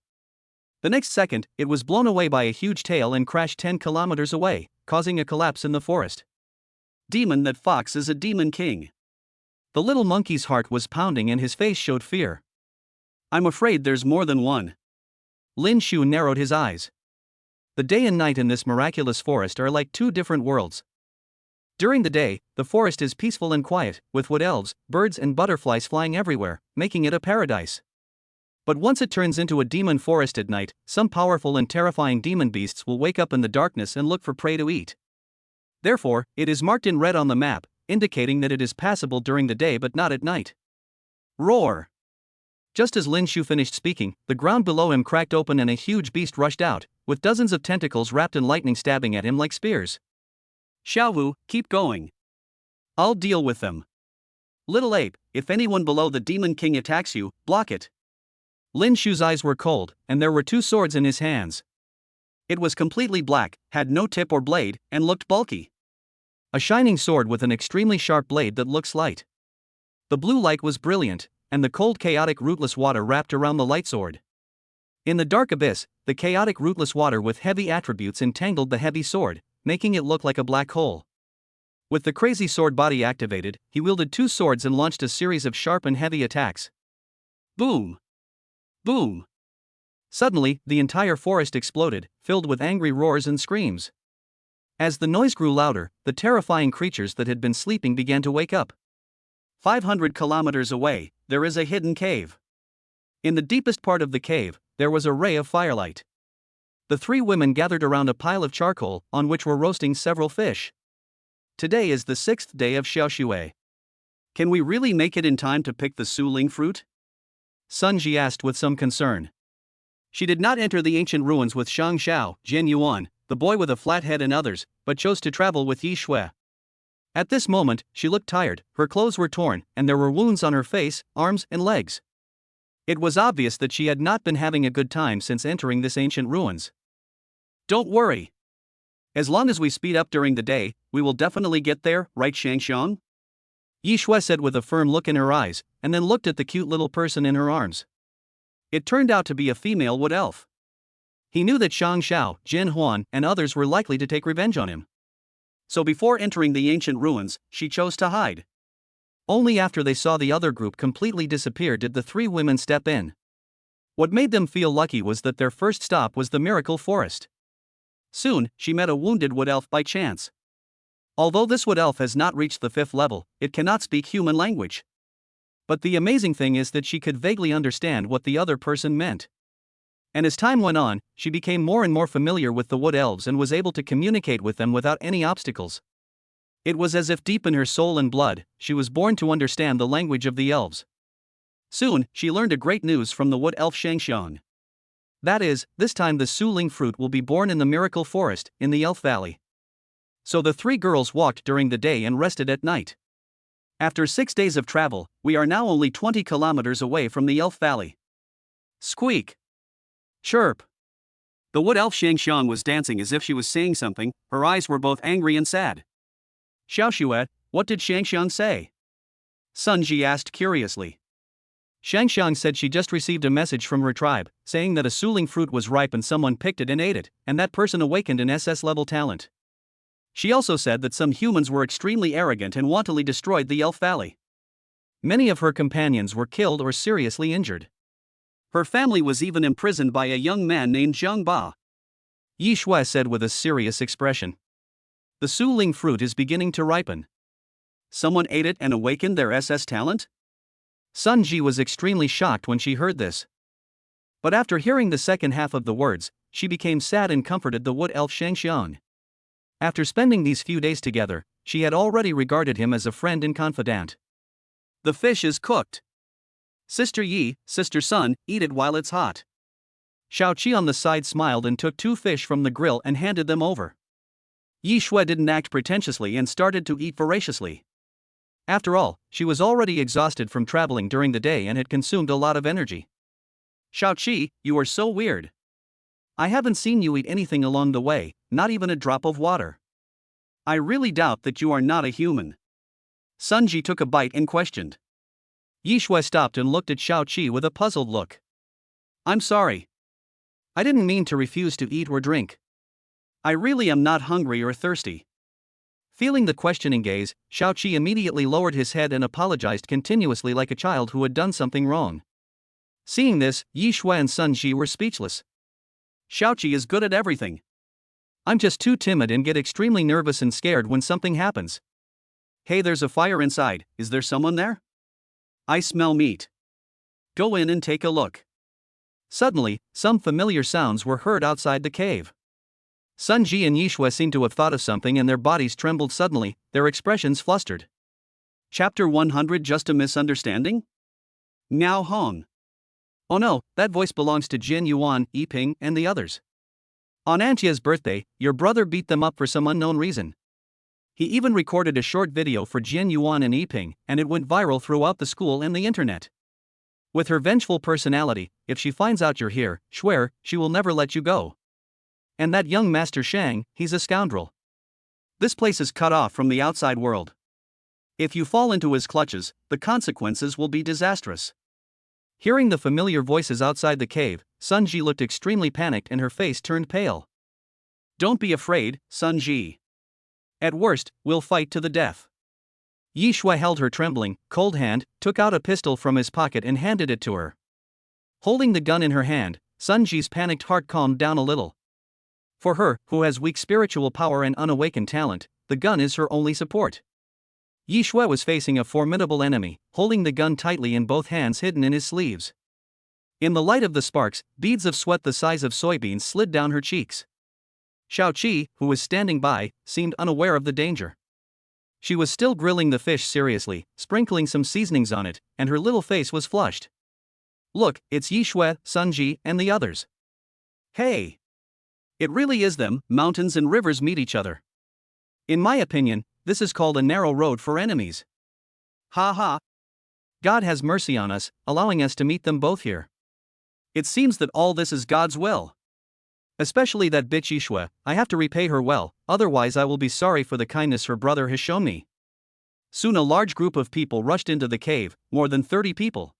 The next second, it was blown away by a huge tail and crashed 10 kilometers away, causing a collapse in the forest. Demon, that fox is a demon king. The little monkey's heart was pounding and his face showed fear. I'm afraid there's more than one. Lin Shu narrowed his eyes. The day and night in this miraculous forest are like 2 different worlds. During the day, the forest is peaceful and quiet, with wood elves, birds and butterflies flying everywhere, making it a paradise. But once it turns into a demon forest at night, some powerful and terrifying demon beasts will wake up in the darkness and look for prey to eat. Therefore, it is marked in red on the map, indicating that it is passable during the day but not at night. Roar! Just as Lin Shu finished speaking, the ground below him cracked open and a huge beast rushed out, with dozens of tentacles wrapped in lightning stabbing at him like spears. Xiaohu, keep going. I'll deal with them. Little ape, if anyone below the Demon King attacks you, block it. Lin Shu's eyes were cold, and there were 2 swords in his hands. It was completely black, had no tip or blade, and looked bulky. A shining sword with an extremely sharp blade that looks light. The blue light was brilliant, and the cold chaotic rootless water wrapped around the light sword. In the dark abyss, the chaotic rootless water with heavy attributes entangled the heavy sword, making it look like a black hole. With the crazy sword body activated, he wielded 2 swords and launched a series of sharp and heavy attacks. Boom! Boom! Suddenly, the entire forest exploded, filled with angry roars and screams. As the noise grew louder, the terrifying creatures that had been sleeping began to wake up. 500 kilometers away, there is a hidden cave. In the deepest part of the cave, there was a ray of firelight. The 3 women gathered around a pile of charcoal, on which were roasting several fish. Today is the 6th day of Xiaoxue. Can we really make it in time to pick the Suling fruit? Sun Ji asked with some concern. She did not enter the ancient ruins with Shang Xiao, Jian Yuan, the boy with a flat head and others, but chose to travel with Yi Shui. At this moment, she looked tired, her clothes were torn, and there were wounds on her face, arms, and legs. It was obvious that she had not been having a good time since entering this ancient ruins. Don't worry. As long as we speed up during the day, we will definitely get there, right Shangxiang? Yi Shui said with a firm look in her eyes, and then looked at the cute little person in her arms. It turned out to be a female wood elf. He knew that Shang Xiao, Jin Huan, and others were likely to take revenge on him. So before entering the ancient ruins, she chose to hide. Only after they saw the other group completely disappear did the 3 women step in. What made them feel lucky was that their first stop was the miracle forest. Soon, she met a wounded wood elf by chance. Although this wood elf has not reached the 5th level, it cannot speak human language. But the amazing thing is that she could vaguely understand what the other person meant. And as time went on, she became more and more familiar with the wood elves and was able to communicate with them without any obstacles. It was as if deep in her soul and blood, she was born to understand the language of the elves. Soon, she learned a great news from the wood elf Shangxiang. That is, this time the Suling fruit will be born in the miracle forest, in the Elf Valley. So the 3 girls walked during the day and rested at night. After 6 days of travel, we are now only 20 kilometers away from the Elf Valley. Squeak! Chirp! The wood elf Shangxiang was dancing as if she was saying something, her eyes were both angry and sad. Xiaoxue, what did Shangxiang say? Sun Ji asked curiously. Shangxiang said she just received a message from her tribe, saying that a Suling fruit was ripe and someone picked it and ate it, and that person awakened an SS-level talent. She also said that some humans were extremely arrogant and wantonly destroyed the Elf Valley. Many of her companions were killed or seriously injured. Her family was even imprisoned by a young man named Zhang Ba. Yi Shui said with a serious expression. The Suling fruit is beginning to ripen. Someone ate it and awakened their SS talent? Sun Ji was extremely shocked when she heard this. But after hearing the second half of the words, she became sad and comforted the wood elf Shangxiang. After spending these few days together, she had already regarded him as a friend and confidant. The fish is cooked. Sister Yi, Sister Sun, eat it while it's hot. Xiao Qi on the side smiled and took 2 fish from the grill and handed them over. Yi Shui didn't act pretentiously and started to eat voraciously. After all, she was already exhausted from traveling during the day and had consumed a lot of energy. Xiao Qi, you are so weird. I haven't seen you eat anything along the way, not even a drop of water. I really doubt that you are not a human. Sun Ji took a bite and questioned. Yi Shui stopped and looked at Xiao Qi with a puzzled look. I'm sorry. I didn't mean to refuse to eat or drink. I really am not hungry or thirsty. Feeling the questioning gaze, Xiao Qi immediately lowered his head and apologized continuously like a child who had done something wrong. Seeing this, Yi Shui and Sun Ji were speechless. Xiao Qi is good at everything. I'm just too timid and get extremely nervous and scared when something happens. Hey, there's a fire inside, is there someone there? I smell meat. Go in and take a look. Suddenly, some familiar sounds were heard outside the cave. Sun Ji and Yi Shui seemed to have thought of something and their bodies trembled suddenly, their expressions flustered. Chapter 100 Just a Misunderstanding? Miao Hong. Oh no, that voice belongs to Jin Yuan, Yi Ping, and the others. On Antia's birthday, your brother beat them up for some unknown reason. He even recorded a short video for Jin Yuan and Yi Ping, and it went viral throughout the school and the internet. With her vengeful personality, if she finds out you're here, swear, she will never let you go. And that young Master Shang, he's a scoundrel. This place is cut off from the outside world. If you fall into his clutches, the consequences will be disastrous. Hearing the familiar voices outside the cave, Sun Ji looked extremely panicked and her face turned pale. Don't be afraid, Sun Ji. At worst, we'll fight to the death. Yi Shui held her trembling, cold hand, took out a pistol from his pocket and handed it to her. Holding the gun in her hand, Sun Ji's panicked heart calmed down a little. For her, who has weak spiritual power and unawakened talent, the gun is her only support. Yi Shui was facing a formidable enemy, holding the gun tightly in both hands hidden in his sleeves. In the light of the sparks, beads of sweat the size of soybeans slid down her cheeks. Xiao Qi, who was standing by, seemed unaware of the danger. She was still grilling the fish seriously, sprinkling some seasonings on it, and her little face was flushed. Look, it's Yi Shui, Sun Ji, and the others. Hey! It really is them, mountains and rivers meet each other. In my opinion, this is called a narrow road for enemies. Ha ha! God has mercy on us, allowing us to meet them both here. It seems that all this is God's will. Especially that bitch Yi Shui, I have to repay her well, otherwise I will be sorry for the kindness her brother has shown me. Soon a large group of people rushed into the cave, more than 30 people.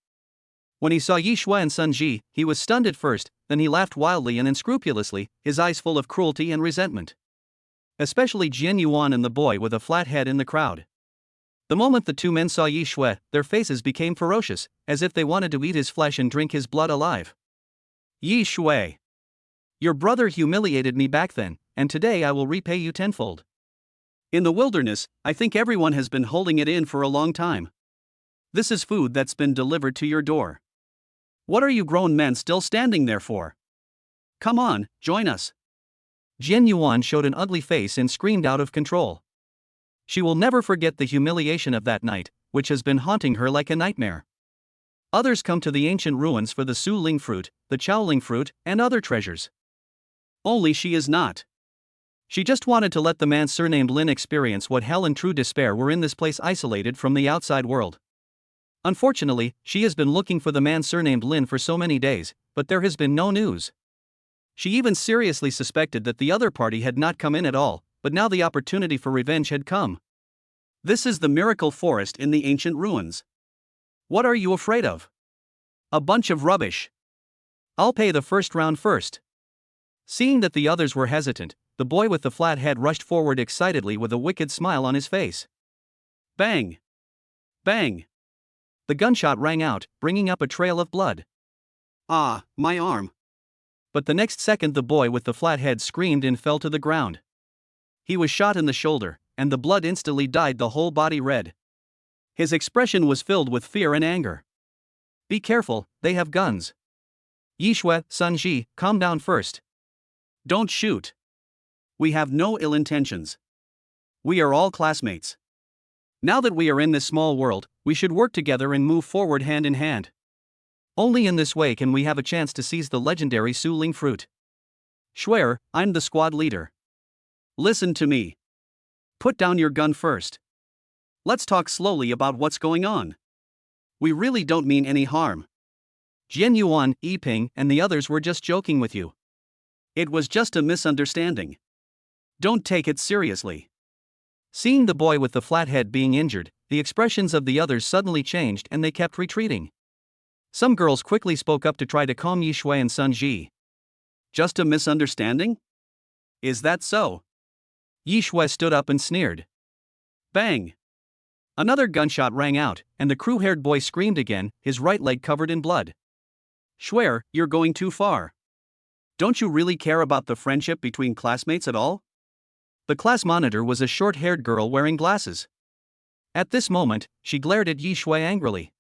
When he saw Yi Shui and Sun Ji, he was stunned at first, then he laughed wildly and unscrupulously, his eyes full of cruelty and resentment. Especially Jin Yuan and the boy with a flat head in the crowd. The moment the 2 men saw Yi Shui, their faces became ferocious, as if they wanted to eat his flesh and drink his blood alive. Yi Shui. Your brother humiliated me back then, and today I will repay you tenfold. In the wilderness, I think everyone has been holding it in for a long time. This is food that's been delivered to your door. What are you grown men still standing there for? Come on, join us. Jin Yuan showed an ugly face and screamed out of control. She will never forget the humiliation of that night, which has been haunting her like a nightmare. Others come to the ancient ruins for the Su Ling fruit, the Chaoling fruit, and other treasures. Only she is not. She just wanted to let the man surnamed Lin experience what hell and true despair were in this place isolated from the outside world. Unfortunately, she has been looking for the man surnamed Lin for so many days, but there has been no news. She even seriously suspected that the other party had not come in at all, but now the opportunity for revenge had come. This is the miracle forest in the ancient ruins. What are you afraid of? A bunch of rubbish. I'll pay the first round first. Seeing that the others were hesitant, the boy with the flat head rushed forward excitedly with a wicked smile on his face. Bang! Bang! The gunshot rang out, bringing up a trail of blood. Ah, my arm. But the next second the boy with the flat head screamed and fell to the ground. He was shot in the shoulder, and the blood instantly dyed the whole body red. His expression was filled with fear and anger. Be careful, they have guns. Yishui, Sunji, calm down first. Don't shoot. We have no ill intentions. We are all classmates. Now that we are in this small world, we should work together and move forward hand in hand. Only in this way can we have a chance to seize the legendary Suling fruit. Shuer, I'm the squad leader. Listen to me. Put down your gun first. Let's talk slowly about what's going on. We really don't mean any harm. Jian Yuan, Yiping, and the others were just joking with you. It was just a misunderstanding. Don't take it seriously. Seeing the boy with the flat head being injured, the expressions of the others suddenly changed and they kept retreating. Some girls quickly spoke up to try to calm Yishui and Sunji. Just a misunderstanding? Is that so? Yishui stood up and sneered. Bang! Another gunshot rang out, and the crew-haired boy screamed again, his right leg covered in blood. Shuer, you're going too far. Don't you really care about the friendship between classmates at all? The class monitor was a short-haired girl wearing glasses. At this moment, she glared at Yishui angrily.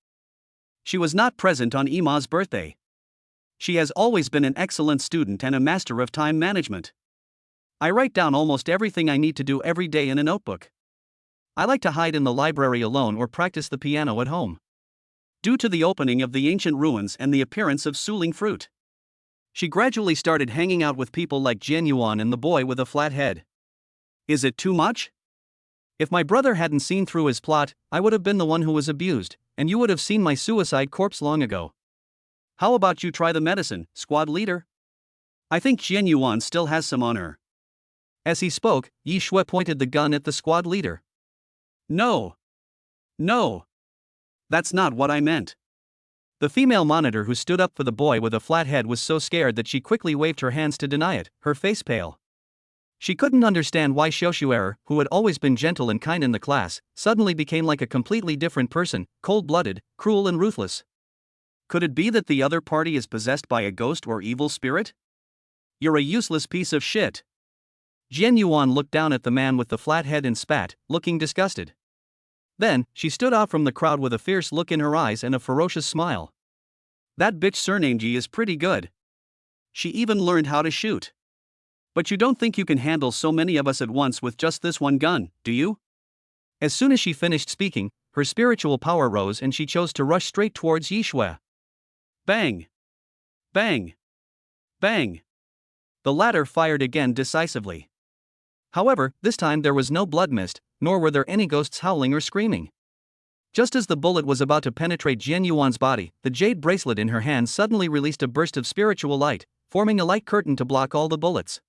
She was not present on Ima's birthday. She has always been an excellent student and a master of time management. I write down almost everything I need to do every day in a notebook. I like to hide in the library alone or practice the piano at home. Due to the opening of the ancient ruins and the appearance of Suling fruit, she gradually started hanging out with people like Jian Yuan and the boy with a flat head. Is it too much? If my brother hadn't seen through his plot, I would have been the one who was abused, and you would have seen my suicide corpse long ago. How about you try the medicine, squad leader? I think Jian Yuan still has some on her. As he spoke, Yishui pointed the gun at the squad leader. No. No. That's not what I meant. The female monitor who stood up for the boy with a flat head was so scared that she quickly waved her hands to deny it, her face pale. She couldn't understand why Xiaoshuer, who had always been gentle and kind in the class, suddenly became like a completely different person, cold-blooded, cruel and ruthless. Could it be that the other party is possessed by a ghost or evil spirit? You're a useless piece of shit. Jian Yuan looked down at the man with the flat head and spat, looking disgusted. Then, she stood out from the crowd with a fierce look in her eyes and a ferocious smile. That bitch Surnamji is pretty good. She even learned how to shoot. But you don't think you can handle so many of us at once with just this one gun, do you? As soon as she finished speaking, her spiritual power rose and she chose to rush straight towards Yishui. Bang! Bang! Bang! The latter fired again decisively. However, this time there was no blood mist, nor were there any ghosts howling or screaming. Just as the bullet was about to penetrate Jian Yuan's body, the jade bracelet in her hand suddenly released a burst of spiritual light, forming a light curtain to block all the bullets.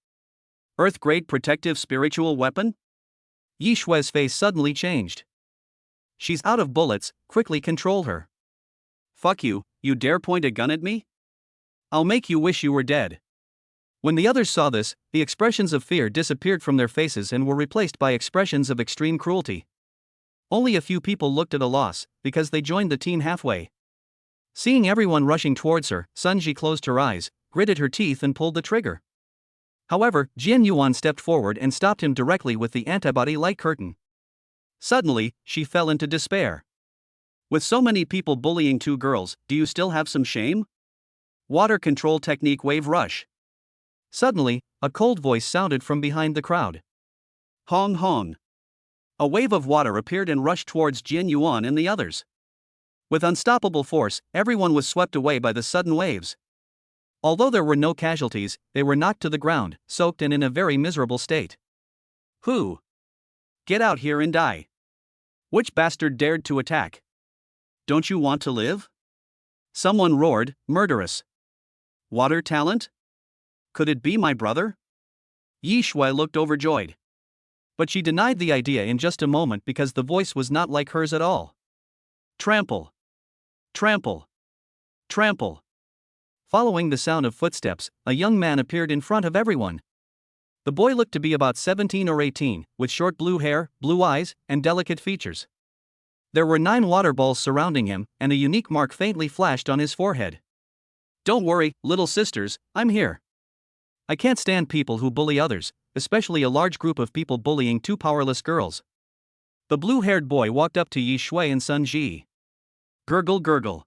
Earth-grade protective spiritual weapon? Yishui's face suddenly changed. She's out of bullets, quickly control her. Fuck you, you dare point a gun at me? I'll make you wish you were dead. When the others saw this, the expressions of fear disappeared from their faces and were replaced by expressions of extreme cruelty. Only a few people looked at a loss, because they joined the team halfway. Seeing everyone rushing towards her, Sunji closed her eyes, gritted her teeth and pulled the trigger. However, Jian Yuan stepped forward and stopped him directly with the antibody light curtain. Suddenly, she fell into despair. With so many people bullying two girls, do you still have some shame? Water control technique wave rush. Suddenly, a cold voice sounded from behind the crowd. Hong hong. A wave of water appeared and rushed towards Jian Yuan and the others. With unstoppable force, everyone was swept away by the sudden waves. Although there were no casualties, they were knocked to the ground, soaked and in a very miserable state. Who? Get out here and die. Which bastard dared to attack? Don't you want to live? Someone roared, murderous. Water talent? Could it be my brother? Yishui looked overjoyed. But she denied the idea in just a moment because the voice was not like hers at all. Trample. Trample. Trample. Following the sound of footsteps, a young man appeared in front of everyone. The boy looked to be about 17 or 18, with short blue hair, blue eyes, and delicate features. There were 9 water balls surrounding him, and a unique mark faintly flashed on his forehead. Don't worry, little sisters, I'm here. I can't stand people who bully others, especially a large group of people bullying 2 powerless girls. The blue-haired boy walked up to Yi Shui and Sun Ji. Gurgle gurgle.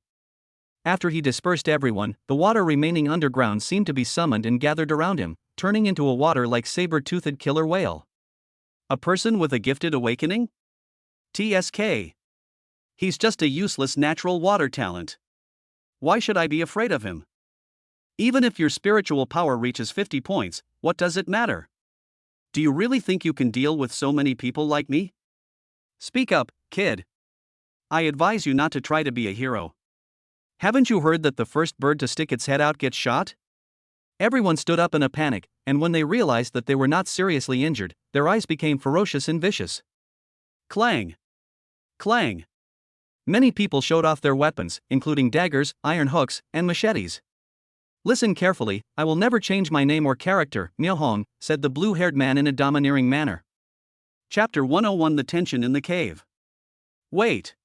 After he dispersed everyone, the water remaining underground seemed to be summoned and gathered around him, turning into a water-like saber-toothed killer whale. A person with a gifted awakening? TSK. He's just a useless natural water talent. Why should I be afraid of him? Even if your spiritual power reaches 50 points, what does it matter? Do you really think you can deal with so many people like me? Speak up, kid. I advise you not to try to be a hero. Haven't you heard that the first bird to stick its head out gets shot? Everyone stood up in a panic, and when they realized that they were not seriously injured, their eyes became ferocious and vicious. Clang! Clang! Many people showed off their weapons, including daggers, iron hooks, and machetes. Listen carefully, I will never change my name or character, Miao Hong, said the blue-haired man in a domineering manner. Chapter 101: The Tension in the Cave. Wait!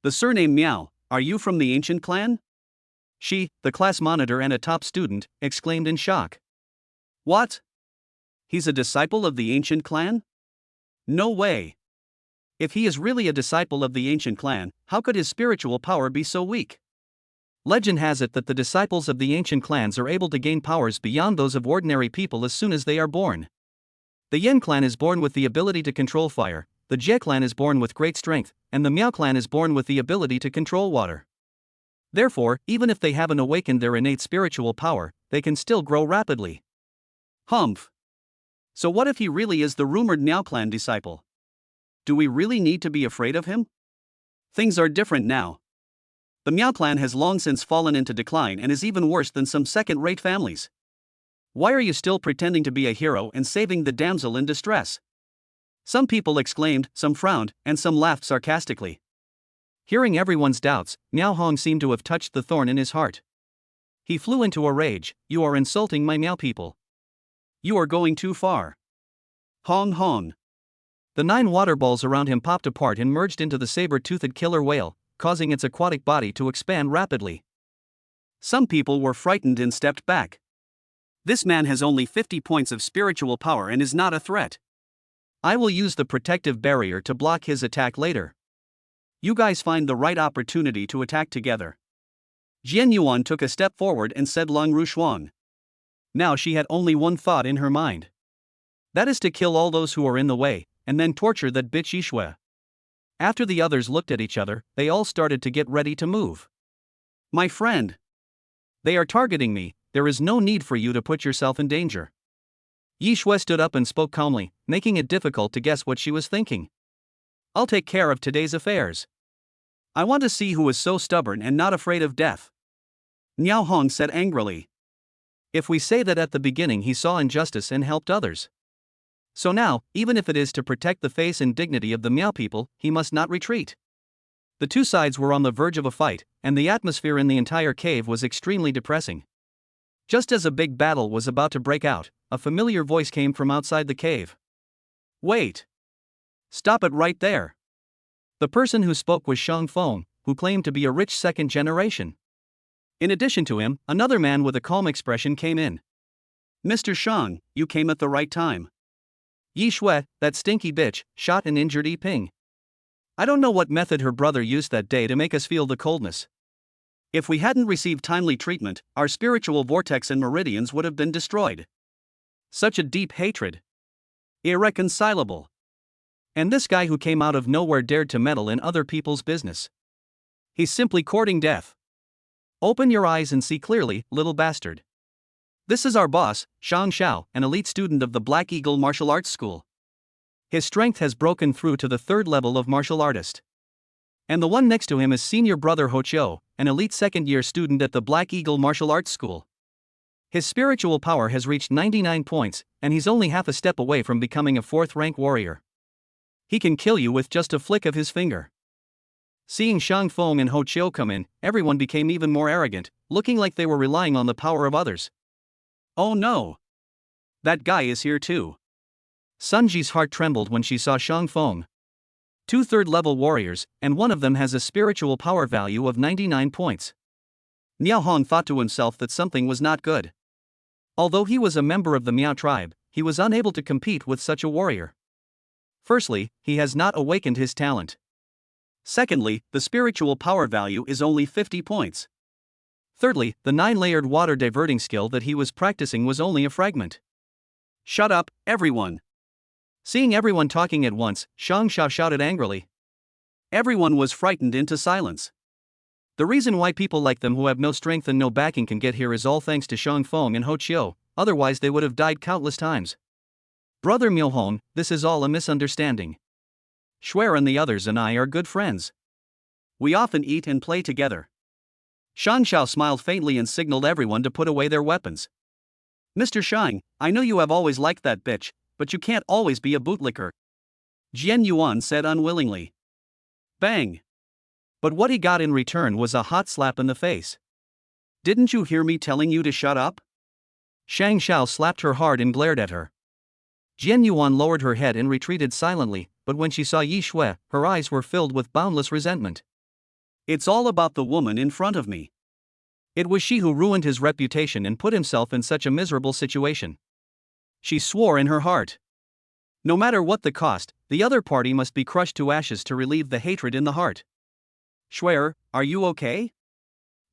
The surname Miao, are you from the ancient clan? She, the class monitor and a top student, exclaimed in shock. What? He's a disciple of the ancient clan? No way! If he is really a disciple of the ancient clan, how could his spiritual power be so weak? Legend has it that the disciples of the ancient clans are able to gain powers beyond those of ordinary people as soon as they are born. The Yin clan is born with the ability to control fire, the Jie clan is born with great strength, and the Miao clan is born with the ability to control water. Therefore, even if they haven't awakened their innate spiritual power, they can still grow rapidly. Humph! So what if he really is the rumored Miao clan disciple? Do we really need to be afraid of him? Things are different now. The Miao clan has long since fallen into decline and is even worse than some second-rate families. Why are you still pretending to be a hero and saving the damsel in distress? Some people exclaimed, some frowned, and some laughed sarcastically. Hearing everyone's doubts, Miao Hong seemed to have touched the thorn in his heart. He flew into a rage. You are insulting my Miao people. You are going too far. Hong Hong. The 9 water balls around him popped apart and merged into the saber-toothed killer whale, causing its aquatic body to expand rapidly. Some people were frightened and stepped back. This man has only 50 points of spiritual power and is not a threat. I will use the protective barrier to block his attack later. You guys find the right opportunity to attack together. Jian Yuan took a step forward and said Long Rushuang. Now she had only one thought in her mind. That is to kill all those who are in the way, and then torture that bitch Yishui. After the others looked at each other, they all started to get ready to move. My friend. They are targeting me, there is no need for you to put yourself in danger. Yishui stood up and spoke calmly, making it difficult to guess what she was thinking. I'll take care of today's affairs. I want to see who is so stubborn and not afraid of death. Miao Hong said angrily. If we say that at the beginning he saw injustice and helped others. So now, even if it is to protect the face and dignity of the Miao people, he must not retreat. The two sides were on the verge of a fight, and the atmosphere in the entire cave was extremely depressing. Just as a big battle was about to break out, a familiar voice came from outside the cave. Wait! Stop it right there! The person who spoke was Shang Feng, who claimed to be a rich second generation. In addition to him, another man with a calm expression came in. Mr. Shang, you came at the right time. Yi Shui, that stinky bitch, shot and injured Yi Ping. I don't know what method her brother used that day to make us feel the coldness. If we hadn't received timely treatment, our spiritual vortex and meridians would have been destroyed. Such a deep hatred. Irreconcilable. And this guy who came out of nowhere dared to meddle in other people's business. He's simply courting death. Open your eyes and see clearly, little bastard. This is our boss, Shang Xiao, an elite student of the Black Eagle Martial Arts School. His strength has broken through to the 3rd level of martial artist. And the one next to him is senior brother Ho Chiu, an elite second-year student at the Black Eagle Martial Arts School. His spiritual power has reached 99 points, and he's only half a step away from becoming a 4th-rank warrior. He can kill you with just a flick of his finger. Seeing Shang Feng and Ho Chiu come in, everyone became even more arrogant, looking like they were relying on the power of others. Oh no! That guy is here too. Sun Ji's heart trembled when she saw Shang Feng. 2 third-level warriors, and one of them has a spiritual power value of 99 points. Miao Hong thought to himself that something was not good. Although he was a member of the Miao tribe, he was unable to compete with such a warrior. Firstly, he has not awakened his talent. Secondly, the spiritual power value is only 50 points. Thirdly, the 9-layered water diverting skill that he was practicing was only a fragment. Shut up, everyone! Seeing everyone talking at once, Shang Xiao shouted angrily. Everyone was frightened into silence. The reason why people like them who have no strength and no backing can get here is all thanks to Shang Feng and Ho Chiu, otherwise they would have died countless times. Brother Miao Hong, this is all a misunderstanding. Shuer and the others and I are good friends. We often eat and play together. Shang Xiao smiled faintly and signaled everyone to put away their weapons. Mr. Shang, I know you have always liked that bitch, but you can't always be a bootlicker. Jian Yuan said unwillingly. Bang! But what he got in return was a hot slap in the face. Didn't you hear me telling you to shut up? Shang Xiao slapped her hard and glared at her. Jian Yuan lowered her head and retreated silently, but when she saw Yi Shui, her eyes were filled with boundless resentment. It's all about the woman in front of me. It was she who ruined his reputation and put himself in such a miserable situation. She swore in her heart. No matter what the cost, the other party must be crushed to ashes to relieve the hatred in the heart. Shuer, are you okay?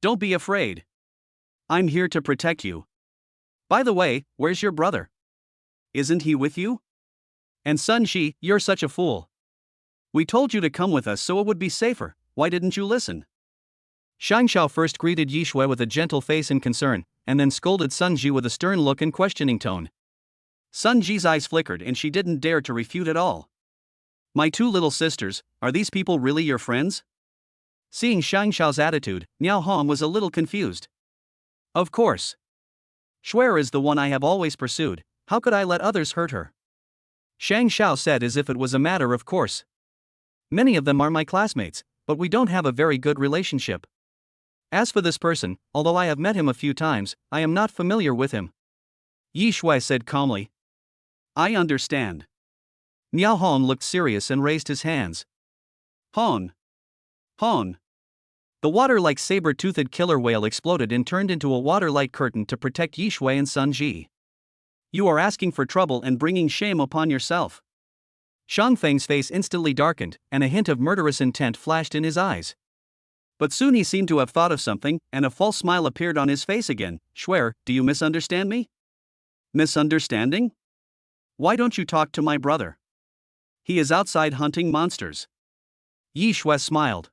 Don't be afraid. I'm here to protect you. By the way, where's your brother? Isn't he with you? And Sun Shi, you're such a fool. We told you to come with us so it would be safer, why didn't you listen? Shang Xiao first greeted Yi Shui with a gentle face and concern, and then scolded Sun Ji with a stern look and questioning tone. Sun Ji's eyes flickered and she didn't dare to refute at all. My two little sisters, are these people really your friends? Seeing Shang Xiao's attitude, Miao Hong was a little confused. Of course. Shuer is the one I have always pursued, how could I let others hurt her? Shang Xiao said as if it was a matter of course. Many of them are my classmates, but we don't have a very good relationship. As for this person, although I have met him a few times, I am not familiar with him. Yi Shui said calmly. I understand. Miao Hong looked serious and raised his hands. Hong. Hong. The water-like saber-toothed killer whale exploded and turned into a water-like curtain to protect Yi Shui and Sun Ji. You are asking for trouble and bringing shame upon yourself. Shang Feng's face instantly darkened, and a hint of murderous intent flashed in his eyes. But soon he seemed to have thought of something, and a false smile appeared on his face again. Shuer, do you misunderstand me? Misunderstanding? Why don't you talk to my brother? He is outside hunting monsters. Yi Shui smiled.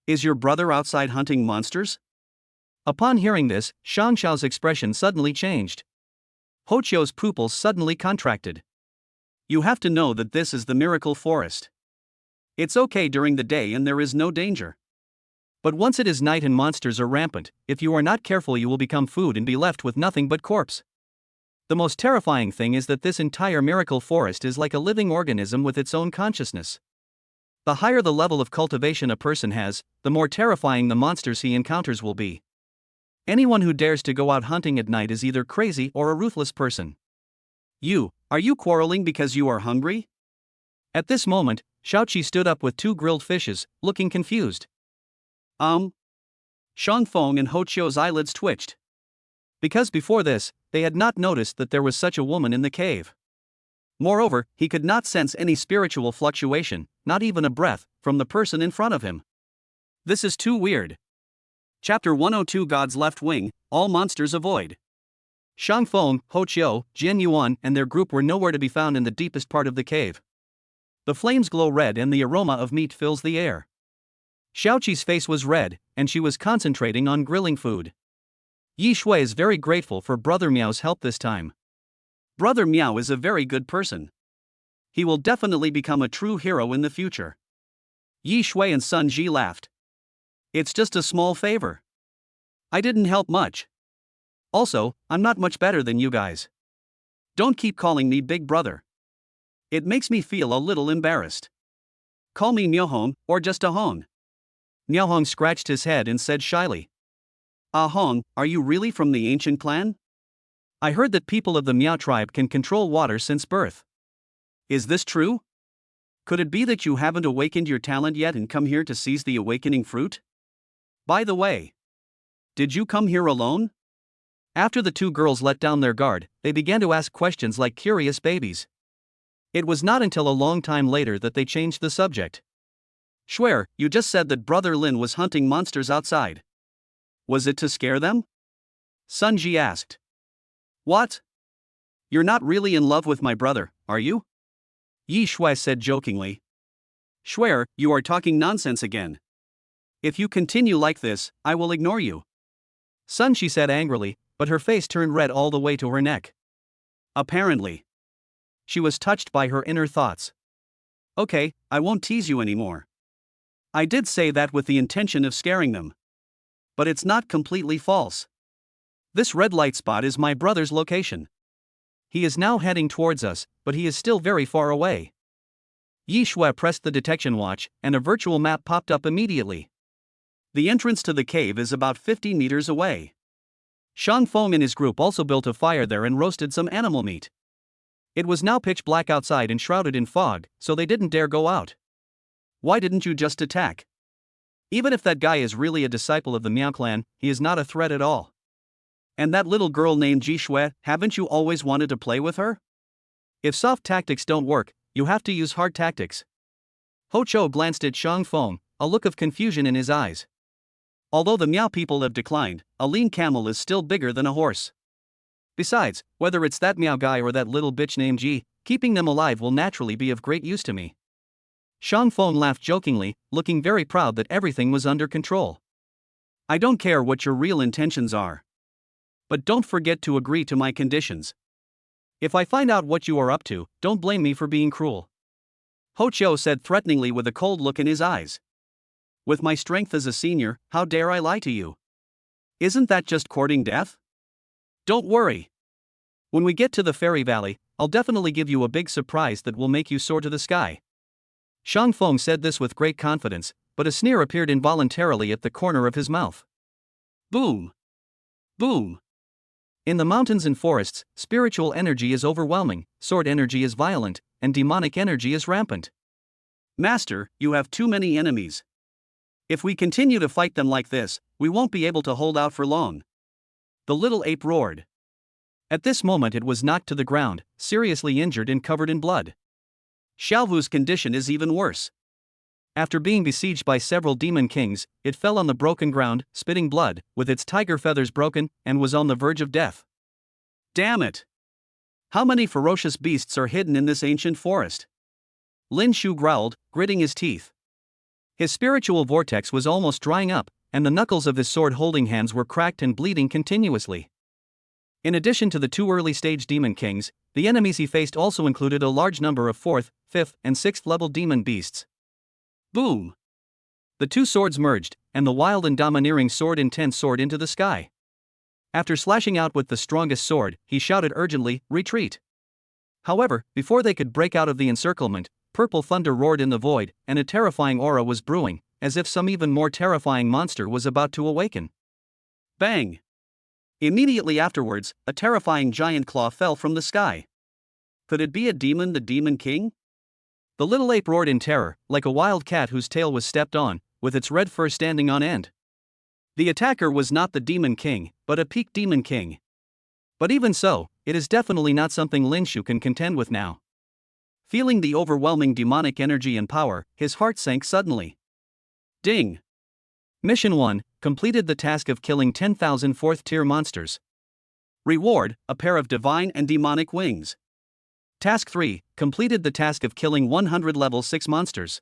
Is your brother outside hunting monsters? Upon hearing this, Shang Xiao's expression suddenly changed. Ho Chiu's pupils suddenly contracted. You have to know that this is the miracle forest. It's okay during the day and there is no danger. But once it is night and monsters are rampant, if you are not careful you will become food and be left with nothing but corpse. The most terrifying thing is that this entire miracle forest is like a living organism with its own consciousness. The higher the level of cultivation a person has, the more terrifying the monsters he encounters will be. Anyone who dares to go out hunting at night is either crazy or a ruthless person. Are you quarreling because you are hungry? At this moment, Shaoqi stood up with 2 grilled fishes, looking confused. Shang Feng and Ho Chiu's eyelids twitched. Because before this, they had not noticed that there was such a woman in the cave. Moreover, he could not sense any spiritual fluctuation, not even a breath, from the person in front of him. This is too weird. Chapter 102 God's Left Wing, All Monsters Avoid. Shang Feng, Ho Chiu, Jian Yuan and their group were nowhere to be found in the deepest part of the cave. The flames glow red and the aroma of meat fills the air. Shaoqi's face was red, and she was concentrating on grilling food. Yi Shui is very grateful for Brother Miao's help this time. Brother Miao is a very good person. He will definitely become a true hero in the future. Yi Shui and Sun Ji laughed. It's just a small favor. I didn't help much. Also, I'm not much better than you guys. Don't keep calling me big brother. It makes me feel a little embarrassed. Call me Miao Hong, or just a Hong. Miao Hong scratched his head and said shyly. Ah Hong, are you really from the ancient clan? I heard that people of the Miao tribe can control water since birth. Is this true? Could it be that you haven't awakened your talent yet and come here to seize the awakening fruit? By the way, did you come here alone? After the two girls let down their guard, they began to ask questions like curious babies. It was not until a long time later that they changed the subject. Swear, you just said that Brother Lin was hunting monsters outside. Was it to scare them? Sun Ji asked. What? You're not really in love with my brother, are you? Yi Shui said jokingly. Swear, you are talking nonsense again. If you continue like this, I will ignore you. Sun Ji said angrily, but her face turned red all the way to her neck. Apparently, she was touched by her inner thoughts. Okay, I won't tease you anymore. I did say that with the intention of scaring them. But it's not completely false. This red light spot is my brother's location. He is now heading towards us, but he is still very far away. Yi Shui pressed the detection watch, and a virtual map popped up immediately. The entrance to the cave is about 50 meters away. Shang Feng and his group also built a fire there and roasted some animal meat. It was now pitch black outside and shrouded in fog, so they didn't dare go out. Why didn't you just attack? Even if that guy is really a disciple of the Miao clan, he is not a threat at all. And that little girl named Ji Shui, haven't you always wanted to play with her? If soft tactics don't work, you have to use hard tactics. Ho Chou glanced at Shang Feng, a look of confusion in his eyes. Although the Miao people have declined, a lean camel is still bigger than a horse. Besides, whether it's that Miao guy or that little bitch named Ji, keeping them alive will naturally be of great use to me. Shang Feng laughed jokingly, looking very proud that everything was under control. I don't care what your real intentions are. But don't forget to agree to my conditions. If I find out what you are up to, don't blame me for being cruel. Ho Chou said threateningly with a cold look in his eyes. With my strength as a senior, how dare I lie to you? Isn't that just courting death? Don't worry. When we get to the Fairy Valley, I'll definitely give you a big surprise that will make you soar to the sky. Shang Feng said this with great confidence, but a sneer appeared involuntarily at the corner of his mouth. Boom! Boom! In the mountains and forests, spiritual energy is overwhelming, sword energy is violent, and demonic energy is rampant. Master, you have too many enemies. If we continue to fight them like this, we won't be able to hold out for long. The little ape roared. At this moment it was knocked to the ground, seriously injured and covered in blood. Xiaovu's condition is even worse. After being besieged by several demon kings, it fell on the broken ground, spitting blood, with its tiger feathers broken, and was on the verge of death. Damn it! How many ferocious beasts are hidden in this ancient forest? Lin Shu growled, gritting his teeth. His spiritual vortex was almost drying up, and the knuckles of his sword-holding hands were cracked and bleeding continuously. In addition to the two early-stage demon kings, the enemies he faced also included a large number of 4th, 5th, and 6th level demon beasts. Boom! The two swords merged, and the wild and domineering sword intense soared into the sky. After slashing out with the strongest sword, he shouted urgently, "Retreat!" However, before they could break out of the encirclement, purple thunder roared in the void, and a terrifying aura was brewing, as if some even more terrifying monster was about to awaken. Bang! Immediately afterwards, a terrifying giant claw fell from the sky. Could it be a demon, the Demon King? The little ape roared in terror, like a wild cat whose tail was stepped on, with its red fur standing on end. The attacker was not the Demon King, but a peak Demon King. But even so, it is definitely not something Lin Shu can contend with now. Feeling the overwhelming demonic energy and power, his heart sank suddenly. Ding! Mission 1, completed the task of killing 10,000 4th-tier monsters. Reward, a pair of divine and demonic wings. Task 3, completed the task of killing 100 level 6 monsters.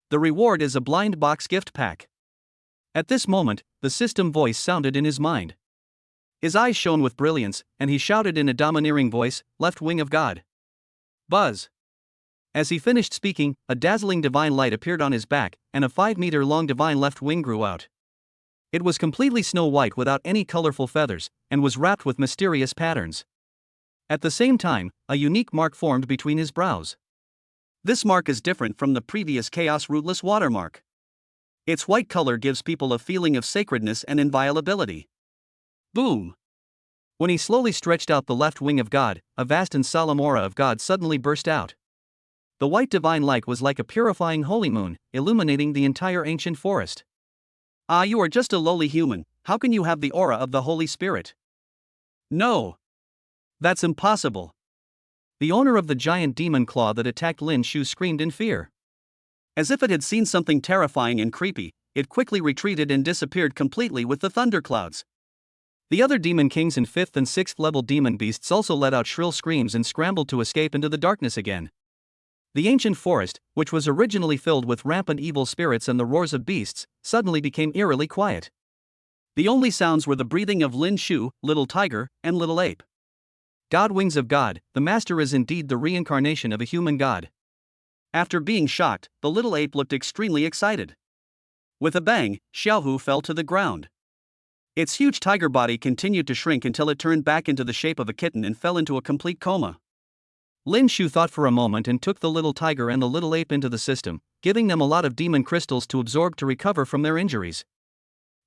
The reward is a blind box gift pack. At this moment, the system voice sounded in his mind. His eyes shone with brilliance, and he shouted in a domineering voice, "Left wing of God." Buzz! As he finished speaking, a dazzling divine light appeared on his back, and a 5-meter-long divine left wing grew out. It was completely snow-white without any colorful feathers, and was wrapped with mysterious patterns. At the same time, a unique mark formed between his brows. This mark is different from the previous Chaos Rootless watermark. Its white color gives people a feeling of sacredness and inviolability. Boom! When he slowly stretched out the left wing of God, a vast and solemn aura of God suddenly burst out. The white divine light was like a purifying holy moon, illuminating the entire ancient forest. Ah, you are just a lowly human, how can you have the aura of the Holy Spirit? No. That's impossible. The owner of the giant demon claw that attacked Lin Shu screamed in fear. As if it had seen something terrifying and creepy, it quickly retreated and disappeared completely with the thunderclouds. The other demon kings and 5th and 6th level demon beasts also let out shrill screams and scrambled to escape into the darkness again. The ancient forest, which was originally filled with rampant evil spirits and the roars of beasts, suddenly became eerily quiet. The only sounds were the breathing of Lin Shu, Little Tiger, and Little Ape. God, wings of God, the master is indeed the reincarnation of a human god. After being shocked, the little ape looked extremely excited. With a bang, Xiaohu fell to the ground. Its huge tiger body continued to shrink until it turned back into the shape of a kitten and fell into a complete coma. Lin Shu thought for a moment and took the little tiger and the little ape into the system, giving them a lot of demon crystals to absorb to recover from their injuries.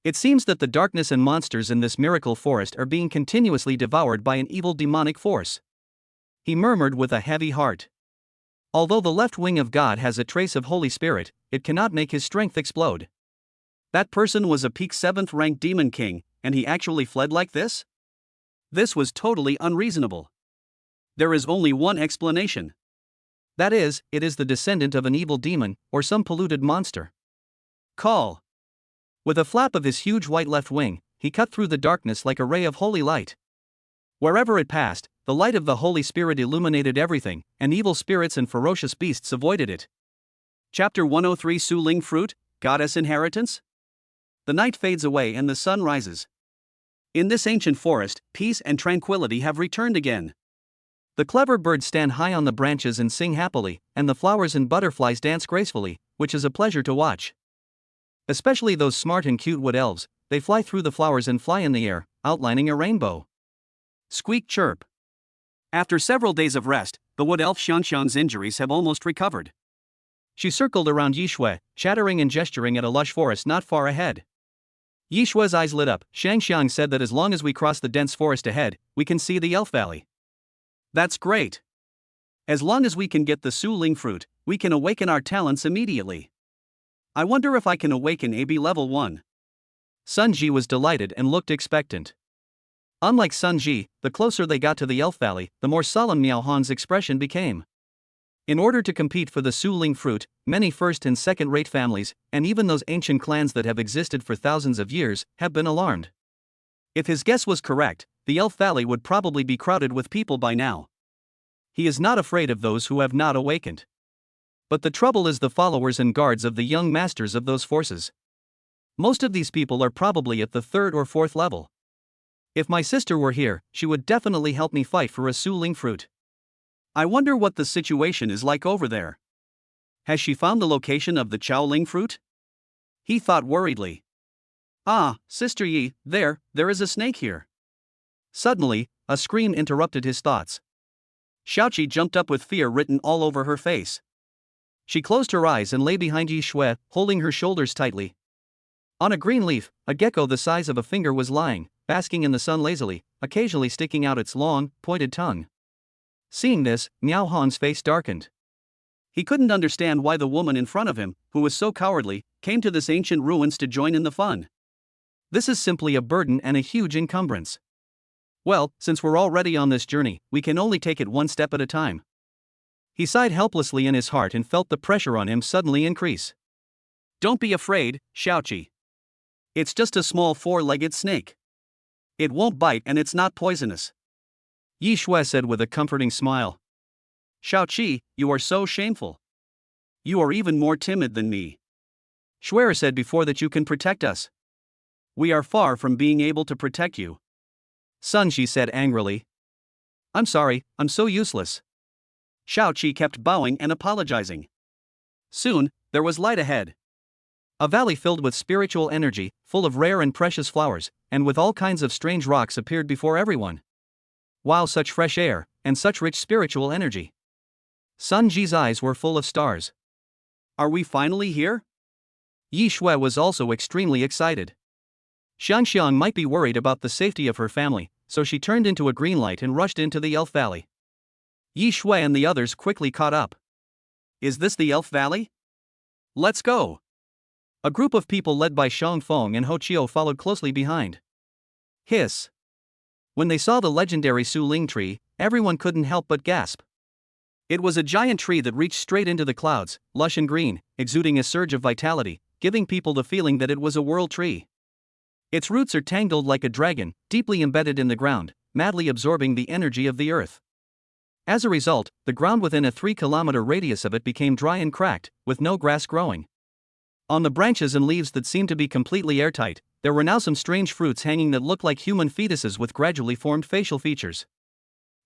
It seems that the darkness and monsters in this miracle forest are being continuously devoured by an evil demonic force. He murmured with a heavy heart. Although the left wing of God has a trace of Holy Spirit, it cannot make his strength explode. That person was a peak 7th ranked demon king, and he actually fled like this? This was totally unreasonable. There is only one explanation. That is, it is the descendant of an evil demon, or some polluted monster. Call. With a flap of his huge white left wing, he cut through the darkness like a ray of holy light. Wherever it passed, the light of the Holy Spirit illuminated everything, and evil spirits and ferocious beasts avoided it. Chapter 103 Su Ling Fruit, Goddess Inheritance? The night fades away and the sun rises. In this ancient forest, peace and tranquility have returned again. The clever birds stand high on the branches and sing happily, and the flowers and butterflies dance gracefully, which is a pleasure to watch. Especially those smart and cute wood elves, they fly through the flowers and fly in the air, outlining a rainbow. Squeak chirp. After several days of rest, the wood elf Xiangxiang's injuries have almost recovered. She circled around Yishui, chattering and gesturing at a lush forest not far ahead. Yishui's eyes lit up. Xiangxiang said that as long as we cross the dense forest ahead, we can see the elf valley. That's great. As long as we can get the Su Ling fruit, we can awaken our talents immediately. I wonder if I can awaken AB level 1. Sun Ji was delighted and looked expectant. Unlike Sun Ji, the closer they got to the elf valley, the more solemn Miao Han's expression became. In order to compete for the Su Ling fruit, many first and second-rate families, and even those ancient clans that have existed for thousands of years, have been alarmed. If his guess was correct, the elf valley would probably be crowded with people by now. He is not afraid of those who have not awakened. But the trouble is the followers and guards of the young masters of those forces. Most of these people are probably at the 3rd or 4th level. If my sister were here, she would definitely help me fight for a Su Ling fruit. I wonder what the situation is like over there. Has she found the location of the Chao Ling fruit? He thought worriedly. Ah, Sister Yi, there is a snake here. Suddenly, a scream interrupted his thoughts. Xiaoqi jumped up with fear written all over her face. She closed her eyes and lay behind Yishui, holding her shoulders tightly. On a green leaf, a gecko the size of a finger was lying, basking in the sun lazily, occasionally sticking out its long, pointed tongue. Seeing this, Miao Han's face darkened. He couldn't understand why the woman in front of him, who was so cowardly, came to this ancient ruins to join in the fun. This is simply a burden and a huge encumbrance. Well, since we're already on this journey, we can only take it one step at a time. He sighed helplessly in his heart and felt the pressure on him suddenly increase. Don't be afraid, Xiaoqi. It's just a small 4-legged snake. It won't bite and it's not poisonous. Yishui said with a comforting smile. Xiaoqi, you are so shameful. You are even more timid than me. Swear said before that you can protect us. We are far from being able to protect you. Sun Ji said angrily. I'm sorry, I'm so useless. Xiaoqi kept bowing and apologizing. Soon, there was light ahead. A valley filled with spiritual energy, full of rare and precious flowers, and with all kinds of strange rocks appeared before everyone. Wow, such fresh air, and such rich spiritual energy. Sun Ji's eyes were full of stars. Are we finally here? Yishui was also extremely excited. Xiangxiang might be worried about the safety of her family, so she turned into a green light and rushed into the elf valley. Yishui and the others quickly caught up. is this the Elf Valley? Let's go! A group of people led by Shang Feng and Ho Chio followed closely behind. Hiss! When they saw the legendary Su Ling tree, everyone couldn't help but gasp. It was a giant tree that reached straight into the clouds, lush and green, exuding a surge of vitality, giving people the feeling that it was a world tree. Its roots are tangled like a dragon, deeply embedded in the ground, madly absorbing the energy of the earth. As a result, the ground within a 3-kilometer radius of it became dry and cracked, with no grass growing. On the branches and leaves that seemed to be completely airtight, there were now some strange fruits hanging that looked like human fetuses with gradually formed facial features.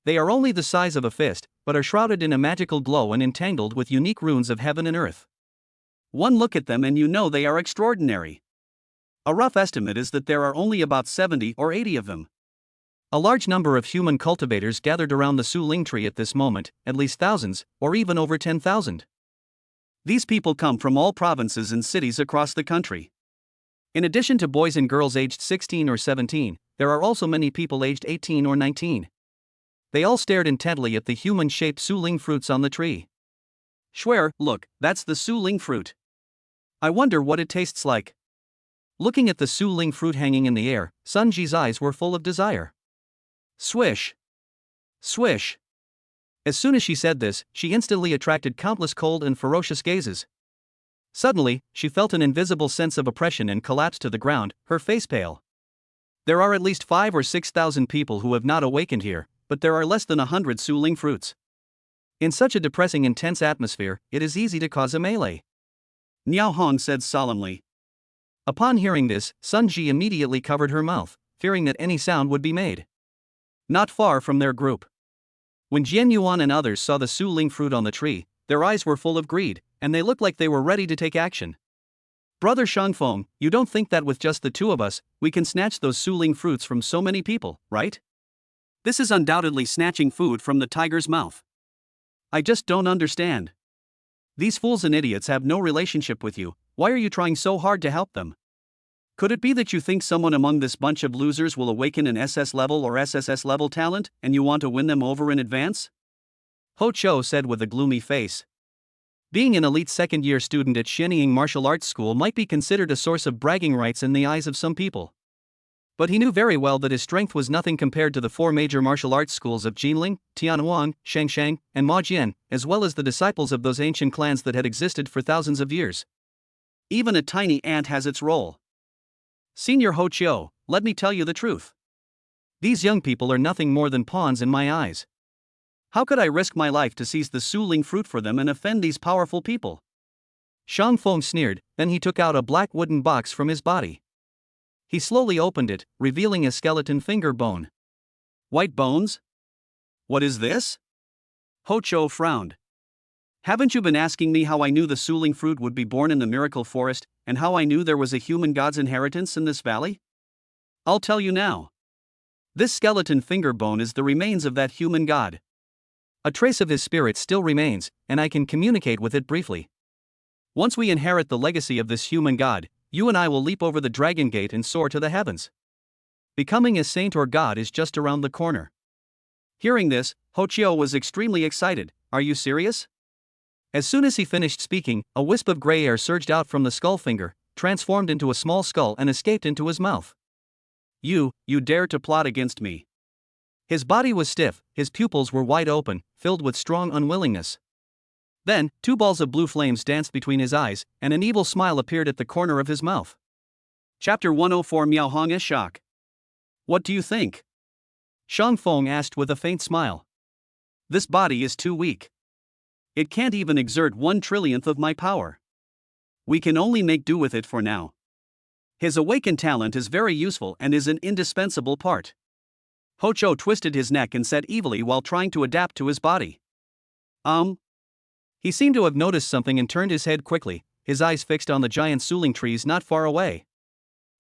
They are only the size of a fist, but are shrouded in a magical glow and entangled with unique runes of heaven and earth. One look at them and you know they are extraordinary. A rough estimate is that there are only about 70 or 80 of them. A large number of human cultivators gathered around the Su Ling tree at this moment, at least thousands, or even over 10,000. These people come from all provinces and cities across the country. In addition to boys and girls aged 16 or 17, there are also many people aged 18 or 19. They all stared intently at the human-shaped Su Ling fruits on the tree. Schwer, look, that's the Su Ling fruit. I wonder what it tastes like. Looking at the Su Ling fruit hanging in the air, Sun Ji's eyes were full of desire. Swish! Swish! As soon as she said this, she instantly attracted countless cold and ferocious gazes. Suddenly, she felt an invisible sense of oppression and collapsed to the ground, her face pale. There are at least 5,000 or 6,000 people who have not awakened here, but there are less than 100 Su Ling fruits. In such a depressing intense atmosphere, it is easy to cause a melee. Niao Hong said solemnly. Upon hearing this, Sun Ji immediately covered her mouth, fearing that any sound would be made. Not far from their group. When Jian Yuan and others saw the Su Ling fruit on the tree, their eyes were full of greed, and they looked like they were ready to take action. Brother Shangfeng, you don't think that with just the two of us, we can snatch those Su Ling fruits from so many people, right? This is undoubtedly snatching food from the tiger's mouth. I just don't understand. These fools and idiots have no relationship with you, why are you trying so hard to help them? Could it be that you think someone among this bunch of losers will awaken an SS-level or SSS-level talent, and you want to win them over in advance? Ho Cho said with a gloomy face. Being an elite second-year student at Shenyang Martial Arts School might be considered a source of bragging rights in the eyes of some people. But he knew very well that his strength was nothing compared to the 4 major martial arts schools of Jinling, Tianhuang, Shangshang, and Majian, as well as the disciples of those ancient clans that had existed for thousands of years. Even a tiny ant has its role. Senior Ho Chio, let me tell you the truth. These young people are nothing more than pawns in my eyes. How could I risk my life to seize the Su Ling fruit for them and offend these powerful people? Shang Feng sneered, then he took out a black wooden box from his body. He slowly opened it, revealing a skeleton finger bone. White bones? What is this? Ho Cho frowned. Haven't you been asking me how I knew the Su Ling fruit would be born in the miracle forest, and how I knew there was a human god's inheritance in this valley? I'll tell you now. This skeleton finger bone is the remains of that human god. A trace of his spirit still remains, and I can communicate with it briefly. Once we inherit the legacy of this human god, you and I will leap over the dragon gate and soar to the heavens. Becoming a saint or god is just around the corner. Hearing this, Ho Chio was extremely excited. Are you serious? As soon as he finished speaking, a wisp of gray air surged out from the skull finger, transformed into a small skull and escaped into his mouth. You dare to plot against me. His body was stiff, his pupils were wide open, filled with strong unwillingness. Then, 2 balls of blue flames danced between his eyes, and an evil smile appeared at the corner of his mouth. Chapter 104 Miao Hong is shock. What do you think? Shang Feng asked with a faint smile. This body is too weak. It can't even exert 1/trillionth of my power. We can only make do with it for now. His awakened talent is very useful and is an indispensable part. Ho Cho twisted his neck and said evilly while trying to adapt to his body. He seemed to have noticed something and turned his head quickly, his eyes fixed on the giant Su Ling trees not far away.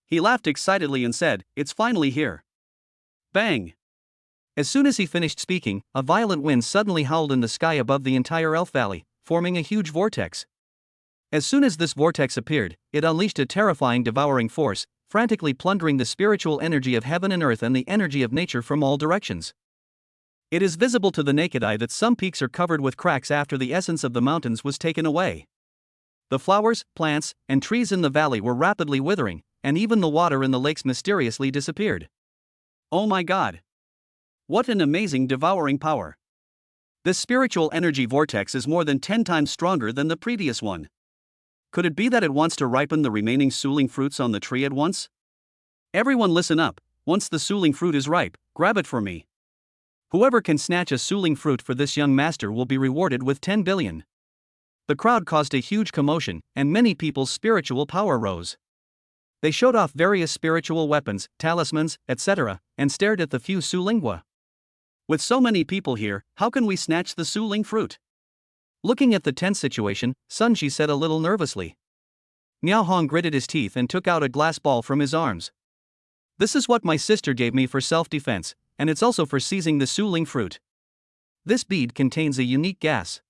He laughed excitedly and said, "It's finally here." Bang! As soon as he finished speaking, a violent wind suddenly howled in the sky above the entire Elf Valley, forming a huge vortex. As soon as this vortex appeared, it unleashed a terrifying devouring force, frantically plundering the spiritual energy of heaven and earth and the energy of nature from all directions. It is visible to the naked eye that some peaks are covered with cracks after the essence of the mountains was taken away. The flowers, plants, and trees in the valley were rapidly withering, and even the water in the lakes mysteriously disappeared. Oh my God! What an amazing devouring power! This spiritual energy vortex is more than 10 times stronger than the previous one. Could it be that it wants to ripen the remaining suling fruits on the tree at once? Everyone listen up, once the suling fruit is ripe, grab it for me. Whoever can snatch a suling fruit for this young master will be rewarded with 10 billion. The crowd caused a huge commotion, and many people's spiritual power rose. They showed off various spiritual weapons, talismans, etc., and stared at the few sulingwa. With so many people here, how can we snatch the suling fruit? Looking at the tense situation, Sunji said a little nervously. Miao Hong gritted his teeth and took out a glass ball from his arms. This is what my sister gave me for self-defense, and it's also for seizing the suling fruit. This bead contains a unique gas.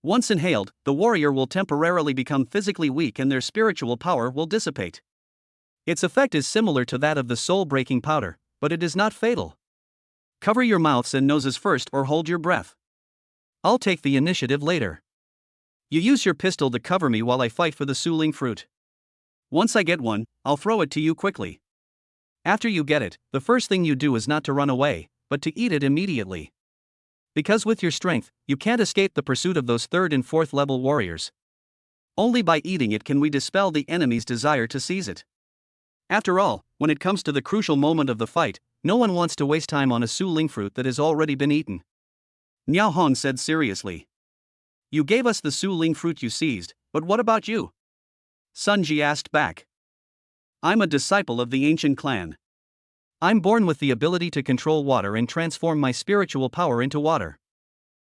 Once inhaled, the warrior will temporarily become physically weak and their spiritual power will dissipate. Its effect is similar to that of the soul-breaking powder, but it is not fatal. Cover your mouths and noses first or hold your breath. I'll take the initiative later. You use your pistol to cover me while I fight for the suling fruit. Once I get one, I'll throw it to you quickly. After you get it, the first thing you do is not to run away, but to eat it immediately. Because with your strength, you can't escape the pursuit of those 3rd and 4th level warriors. Only by eating it can we dispel the enemy's desire to seize it. After all, when it comes to the crucial moment of the fight, no one wants to waste time on a suling fruit that has already been eaten. Miao Hong said seriously. You gave us the suling fruit you seized, but what about you? Sunji asked back. I'm a disciple of the ancient clan. I'm born with the ability to control water and transform my spiritual power into water.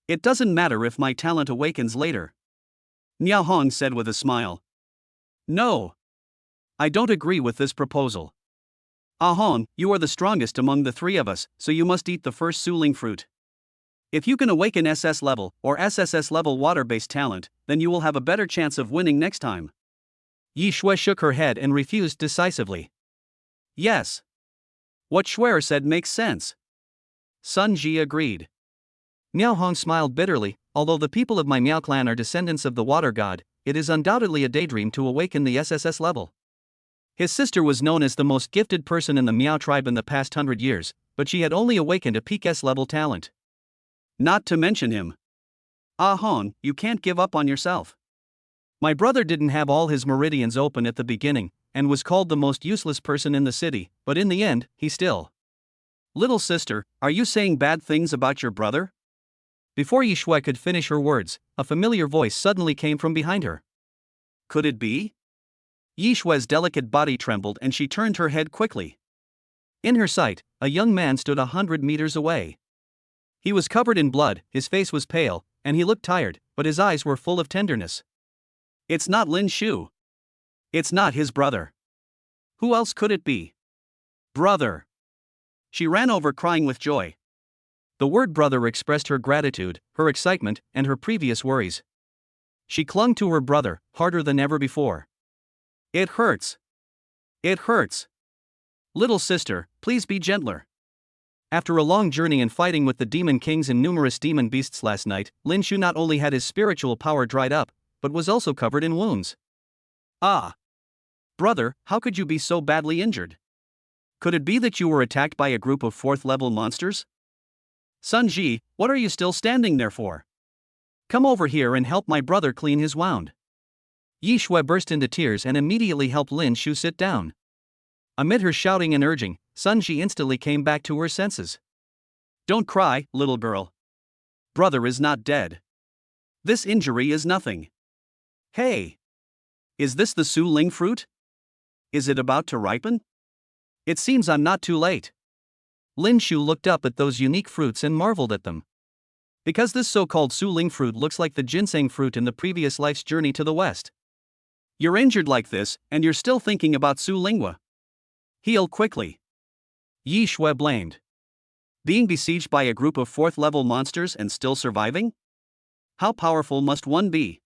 It doesn't matter if my talent awakens later. Miao Hong said with a smile. No. I don't agree with this proposal. Ah Hong, you are the strongest among the 3 of us, so you must eat the first suling fruit. If you can awaken SS level or SSS level water-based talent, then you will have a better chance of winning next time. Yi Shui shook her head and refused decisively. Yes. What Shuer said makes sense. Sun Ji agreed. Miao Hong smiled bitterly. Although the people of my Miao clan are descendants of the water god, it is undoubtedly a daydream to awaken the SSS level. His sister was known as the most gifted person in the Miao tribe in the past 100 years, but she had only awakened a peak S level talent. Not to mention him. Ah Hong, you can't give up on yourself. My brother didn't have all his meridians open at the beginning, and was called the most useless person in the city, but in the end, he still. Little sister, are you saying bad things about your brother? Before Yi Shui could finish her words, a familiar voice suddenly came from behind her. Could it be? Yi Shui's delicate body trembled and she turned her head quickly. In her sight, a young man stood 100 meters away. He was covered in blood, his face was pale, and he looked tired, but his eyes were full of tenderness. It's not Lin Shu. It's not his brother. Who else could it be? Brother. She ran over crying with joy. The word brother expressed her gratitude, her excitement, and her previous worries. She clung to her brother, harder than ever before. It hurts. It hurts. Little sister, please be gentler. After a long journey and fighting with the demon kings and numerous demon beasts last night, Lin Shu not only had his spiritual power dried up, but was also covered in wounds. Ah. Brother, how could you be so badly injured? Could it be that you were attacked by a group of 4th level monsters? Sun Ji, what are you still standing there for? Come over here and help my brother clean his wound. Yi Shui burst into tears and immediately helped Lin Shu sit down. Amid her shouting and urging, Sun Ji instantly came back to her senses. Don't cry, little girl. Brother is not dead. This injury is nothing. Hey! Is this the Su Ling fruit? Is it about to ripen? It seems I'm not too late. Lin Shu looked up at those unique fruits and marveled at them. Because this so-called Su Ling fruit looks like the ginseng fruit in the previous life's journey to the west. You're injured like this, and you're still thinking about Su Lingwa. Heal quickly. Yi Shui blamed. Being besieged by a group of 4th level monsters and still surviving? How powerful must one be?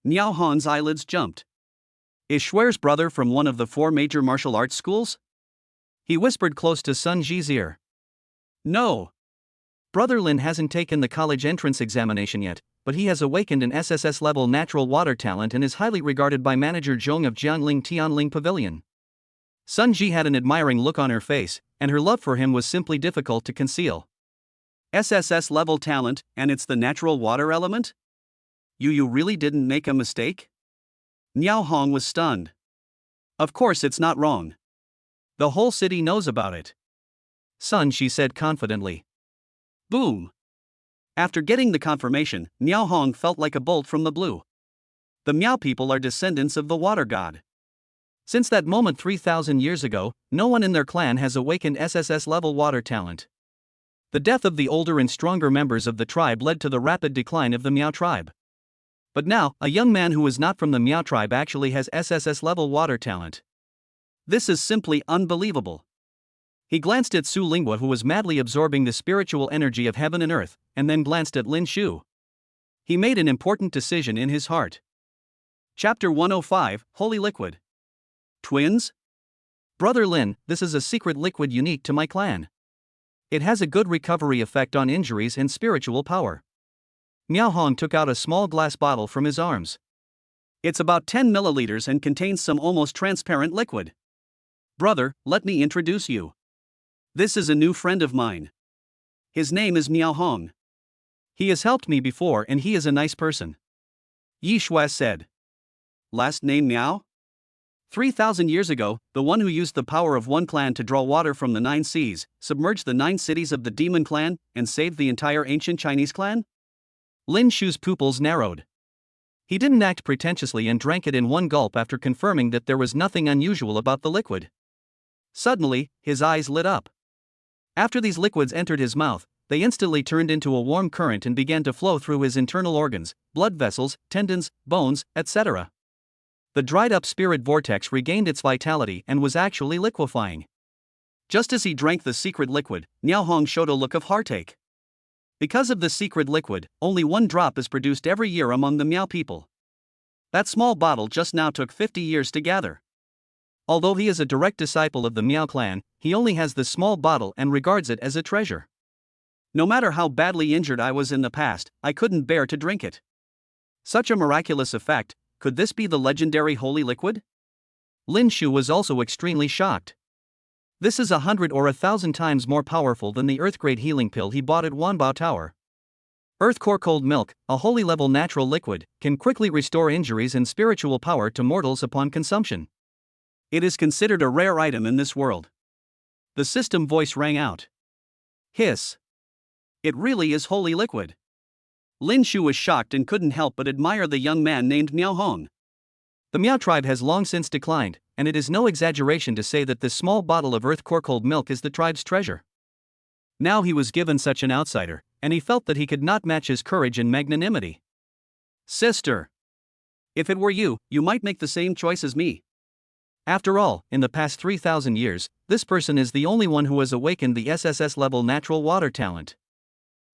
Miao Hong's eyelids jumped. Is Shuer's brother from one of the 4 major martial arts schools? He whispered close to Sun Ji's ear. No. Brother Lin hasn't taken the college entrance examination yet, but he has awakened an SSS-level natural water talent and is highly regarded by manager Zhong of Jiangling Tianling Pavilion. Sun Ji had an admiring look on her face, and her love for him was simply difficult to conceal. SSS-level talent, and it's the natural water element? You really didn't make a mistake? Niao Hong was stunned. Of course it's not wrong. The whole city knows about it. Sun, she said confidently. Boom! After getting the confirmation, Niao Hong felt like a bolt from the blue. The Miao people are descendants of the water god. Since that moment 3,000 years ago, no one in their clan has awakened SSS-level water talent. The death of the older and stronger members of the tribe led to the rapid decline of the Miao tribe. But now, a young man who is not from the Miao tribe actually has SSS-level water talent. This is simply unbelievable. He glanced at Su Lingua, who was madly absorbing the spiritual energy of heaven and earth, and then glanced at Lin Shu. He made an important decision in his heart. Chapter 105, Holy Liquid. Twins? Brother Lin, this is a secret liquid unique to my clan. It has a good recovery effect on injuries and spiritual power. Miao Hong took out a small glass bottle from his arms. It's about 10 milliliters and contains some almost transparent liquid. Brother, let me introduce you. This is a new friend of mine. His name is Miao Hong. He has helped me before and he is a nice person. Yi Shuai said. Last name Miao? 3,000 years ago, the one who used the power of one clan to draw water from the 9 seas, submerged the 9 cities of the demon clan, and saved the entire ancient Chinese clan? Lin Shu's pupils narrowed. He didn't act pretentiously and drank it in one gulp after confirming that there was nothing unusual about the liquid. Suddenly, his eyes lit up. After these liquids entered his mouth, they instantly turned into a warm current and began to flow through his internal organs, blood vessels, tendons, bones, etc. The dried-up spirit vortex regained its vitality and was actually liquefying. Just as he drank the secret liquid, Niao Hong showed a look of heartache. Because of this secret liquid, only 1 drop is produced every year among the Miao people. That small bottle just now took 50 years to gather. Although he is a direct disciple of the Miao clan, he only has this small bottle and regards it as a treasure. No matter how badly injured I was in the past, I couldn't bear to drink it. Such a miraculous effect, could this be the legendary holy liquid? Lin Shu was also extremely shocked. This is 100 or 1,000 times more powerful than the Earth-grade healing pill he bought at Wanbao Tower. Earth Core Cold Milk, a holy-level natural liquid, can quickly restore injuries and spiritual power to mortals upon consumption. It is considered a rare item in this world. The system voice rang out. Hiss. It really is holy liquid. Lin Shu was shocked and couldn't help but admire the young man named Miao Hong. The Miao tribe has long since declined, and it is no exaggeration to say that this small bottle of Earth Core Cold Milk is the tribe's treasure. Now he was given such an outsider, and he felt that he could not match his courage and magnanimity. Sister. If it were you, you might make the same choice as me. After all, in the past 3,000 years, this person is the only one who has awakened the SSS-level natural water talent.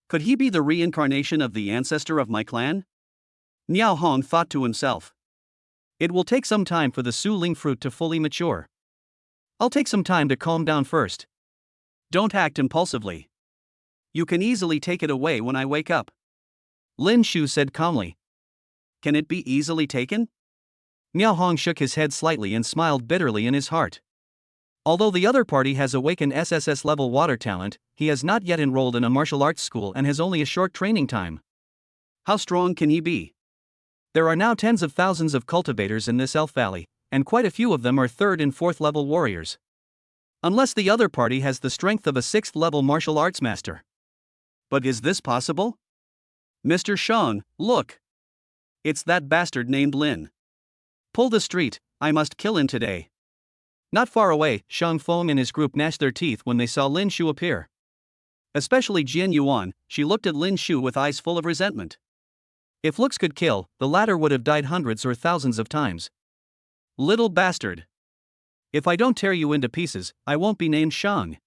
Could he be the reincarnation of the ancestor of my clan? Niao Hong thought to himself. It will take some time for the Su Ling fruit to fully mature. I'll take some time to calm down first. Don't act impulsively. You can easily take it away when I wake up. Lin Shu said calmly. Can it be easily taken? Miao Hong shook his head slightly and smiled bitterly in his heart. Although the other party has awakened SSS-level water talent, he has not yet enrolled in a martial arts school and has only a short training time. How strong can he be? There are now tens of thousands of cultivators in this Elf Valley, and quite a few of them are 3rd and 4th level warriors. Unless the other party has the strength of a 6th level martial arts master. But is this possible? Mr. Shang, look! It's that bastard named Lin. Pull the street, I must kill him today. Not far away, Shang Feng and his group gnashed their teeth when they saw Lin Shu appear. Especially Jian Yuan, she looked at Lin Shu with eyes full of resentment. If looks could kill, the latter would have died hundreds or thousands of times. Little bastard. If I don't tear you into pieces, I won't be named Shang.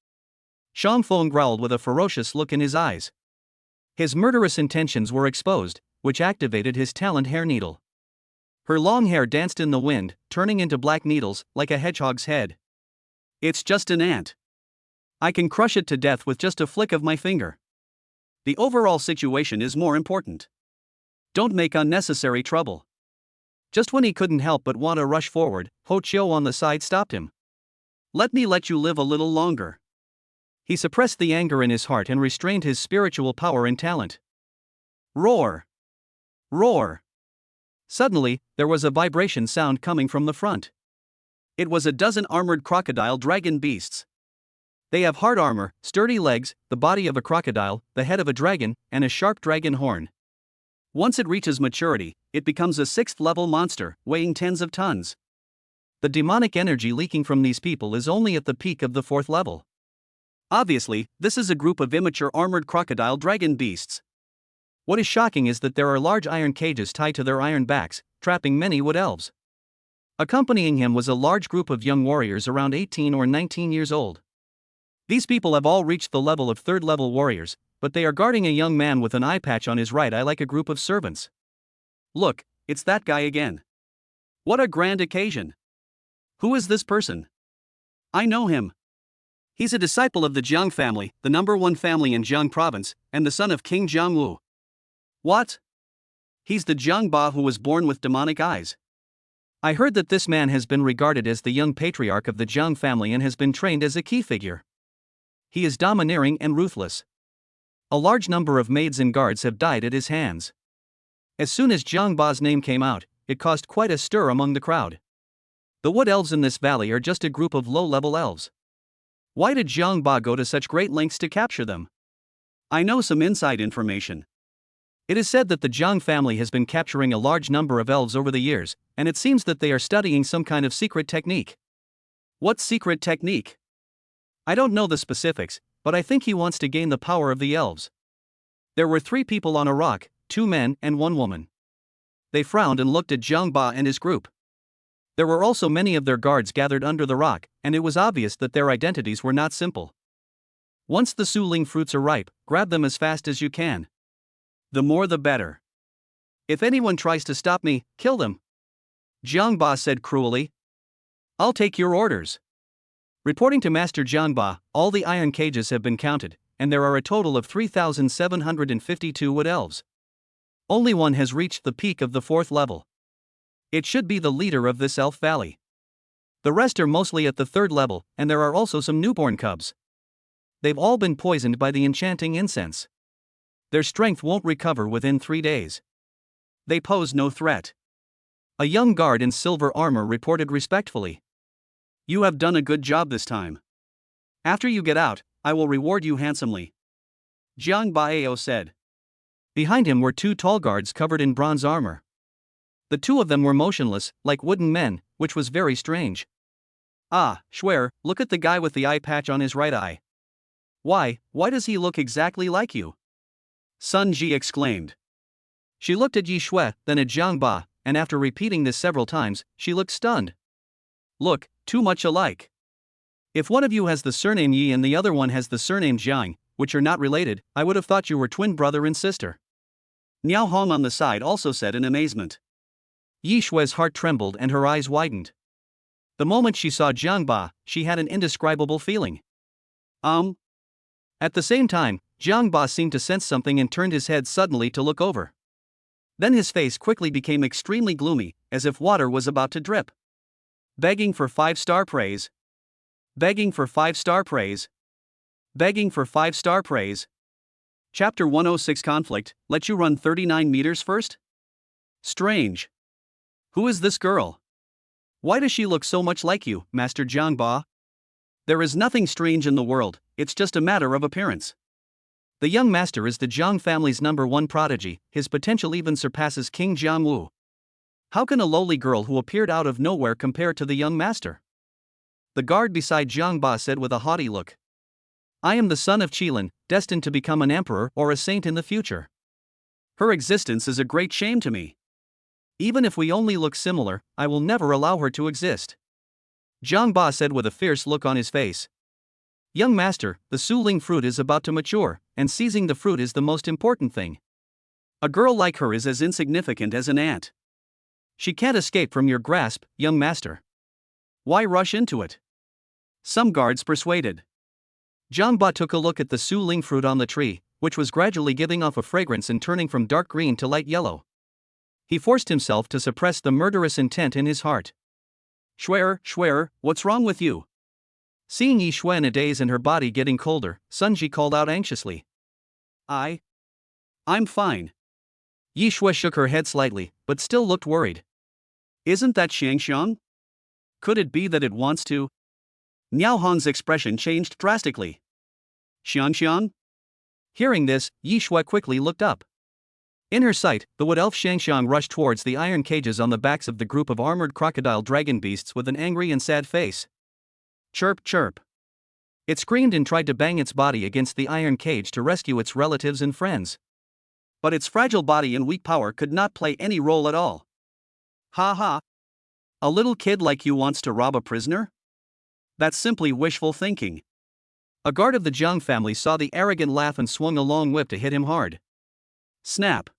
Shang Feng growled with a ferocious look in his eyes. His murderous intentions were exposed, which activated his talent hair needle. Her long hair danced in the wind, turning into black needles, like a hedgehog's head. It's just an ant. I can crush it to death with just a flick of my finger. The overall situation is more important. Don't make unnecessary trouble. Just when he couldn't help but want to rush forward, Ho Chio on the side stopped him. Let me let you live a little longer. He suppressed the anger in his heart and restrained his spiritual power and talent. Roar! Roar! Suddenly, there was a vibration sound coming from the front. It was a dozen armored crocodile dragon beasts. They have hard armor, sturdy legs, the body of a crocodile, the head of a dragon, and a sharp dragon horn. Once it reaches maturity, it becomes a 6th-level monster, weighing tens of tons. The demonic energy leaking from these people is only at the peak of the 4th level. Obviously, this is a group of immature armored crocodile dragon beasts. What is shocking is that there are large iron cages tied to their iron backs, trapping many wood elves. Accompanying him was a large group of young warriors around 18 or 19 years old. These people have all reached the level of 3rd-level warriors, but they are guarding a young man with an eye patch on his right eye like a group of servants. Look, it's that guy again. What a grand occasion. Who is this person? I know him. He's a disciple of the Jiang family, the #1 family in Jiang province, and the son of King Jiangwu. What? He's the Jiang Ba who was born with demonic eyes. I heard that this man has been regarded as the young patriarch of the Jiang family and has been trained as a key figure. He is domineering and ruthless. A large number of maids and guards have died at his hands. As soon as Jiang Ba's name came out, it caused quite a stir among the crowd. The wood elves in this valley are just a group of low-level elves. Why did Jiang Ba go to such great lengths to capture them? I know some inside information. It is said that the Jiang family has been capturing a large number of elves over the years, and it seems that they are studying some kind of secret technique. What secret technique? I don't know the specifics, but I think he wants to gain the power of the elves. There were 3 people on a rock, 2 men and 1 woman. They frowned and looked at Jiang Ba and his group. There were also many of their guards gathered under the rock, and it was obvious that their identities were not simple. Once the Suling fruits are ripe, grab them as fast as you can. The more the better. If anyone tries to stop me, kill them. Jiang Ba said cruelly. I'll take your orders. Reporting to Master Jiang Ba, all the iron cages have been counted, and there are a total of 3,752 wood elves. Only one has reached the peak of the 4th level. It should be the leader of this elf valley. The rest are mostly at the 3rd level, and there are also some newborn cubs. They've all been poisoned by the enchanting incense. Their strength won't recover within 3 days. They pose no threat. A young guard in silver armor reported respectfully. You have done a good job this time. After you get out, I will reward you handsomely. Jiang Baeo said. Behind him were 2 tall guards covered in bronze armor. The 2 of them were motionless, like wooden men, which was very strange. Ah, Schwer, look at the guy with the eye patch on his right eye. Why does he look exactly like you? Sun Ji exclaimed. She looked at Yi Shui, then at Jiang Ba, and after repeating this several times, she looked stunned. Look, too much alike. If one of you has the surname Yi and the other one has the surname Jiang, which are not related, I would have thought you were twin brother and sister. Niao Hong on the side also said in amazement. Yi Shui's heart trembled and her eyes widened. The moment she saw Jiang Ba, she had an indescribable feeling. At the same time, Jiang Ba seemed to sense something and turned his head suddenly to look over. Then his face quickly became extremely gloomy, as if water was about to drip. Begging for 5-star praise. Begging for 5-star praise. Begging for 5-star praise. Chapter 106 Conflict, let you run 39 meters first? Strange. Who is this girl? Why does she look so much like you, Master Jiang Ba? There is nothing strange in the world, it's just a matter of appearance. The young master is the Jiang family's #1 prodigy, his potential even surpasses King Jiangwu. How can a lowly girl who appeared out of nowhere compare to the young master? The guard beside Jiang Ba said with a haughty look. I am the son of Qilin, destined to become an emperor or a saint in the future. Her existence is a great shame to me. Even if we only look similar, I will never allow her to exist. Jiang Ba said with a fierce look on his face. Young master, the Suling fruit is about to mature, and seizing the fruit is the most important thing. A girl like her is as insignificant as an ant. She can't escape from your grasp, young master. Why rush into it? Some guards persuaded. Jiang Ba took a look at the Suling fruit on the tree, which was gradually giving off a fragrance and turning from dark green to light yellow. He forced himself to suppress the murderous intent in his heart. Schwer, what's wrong with you? Seeing Yi Shui in a daze and her body getting colder, Sun Ji called out anxiously. I'm fine. Yi Shui shook her head slightly, but still looked worried. Isn't that Xiangxiang? Could it be that it wants to? Miao Hong's expression changed drastically. Xiangxiang? Hearing this, Yi Shui quickly looked up. In her sight, the wood elf Xiangxiang rushed towards the iron cages on the backs of the group of armored crocodile dragon beasts with an angry and sad face. Chirp, chirp. It screamed and tried to bang its body against the iron cage to rescue its relatives and friends. But its fragile body and weak power could not play any role at all. Ha ha. A little kid like you wants to rob a prisoner? That's simply wishful thinking. A guard of the Jiang family saw the arrogant laugh and swung a long whip to hit him hard. Snap.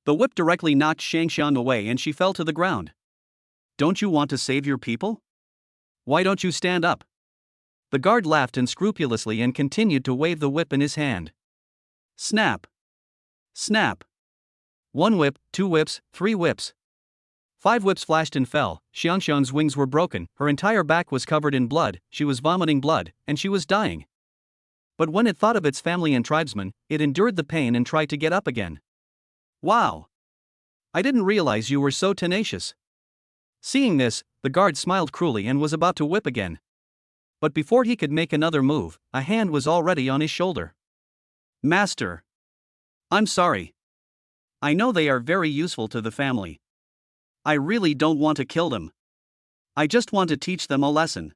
The whip directly knocked Xiangxiang away and she fell to the ground. Don't you want to save your people? Why don't you stand up? The guard laughed unscrupulously and continued to wave the whip in his hand. Snap. Snap. 1 whip, 2 whips, 3 whips. 5 whips flashed and fell. Xiangxiang's wings were broken, her entire back was covered in blood, she was vomiting blood, and she was dying. But when it thought of its family and tribesmen, it endured the pain and tried to get up again. Wow! I didn't realize you were so tenacious. Seeing this, the guard smiled cruelly and was about to whip again. But before he could make another move, a hand was already on his shoulder. Master! I'm sorry. I know they are very useful to the family. I really don't want to kill them. I just want to teach them a lesson.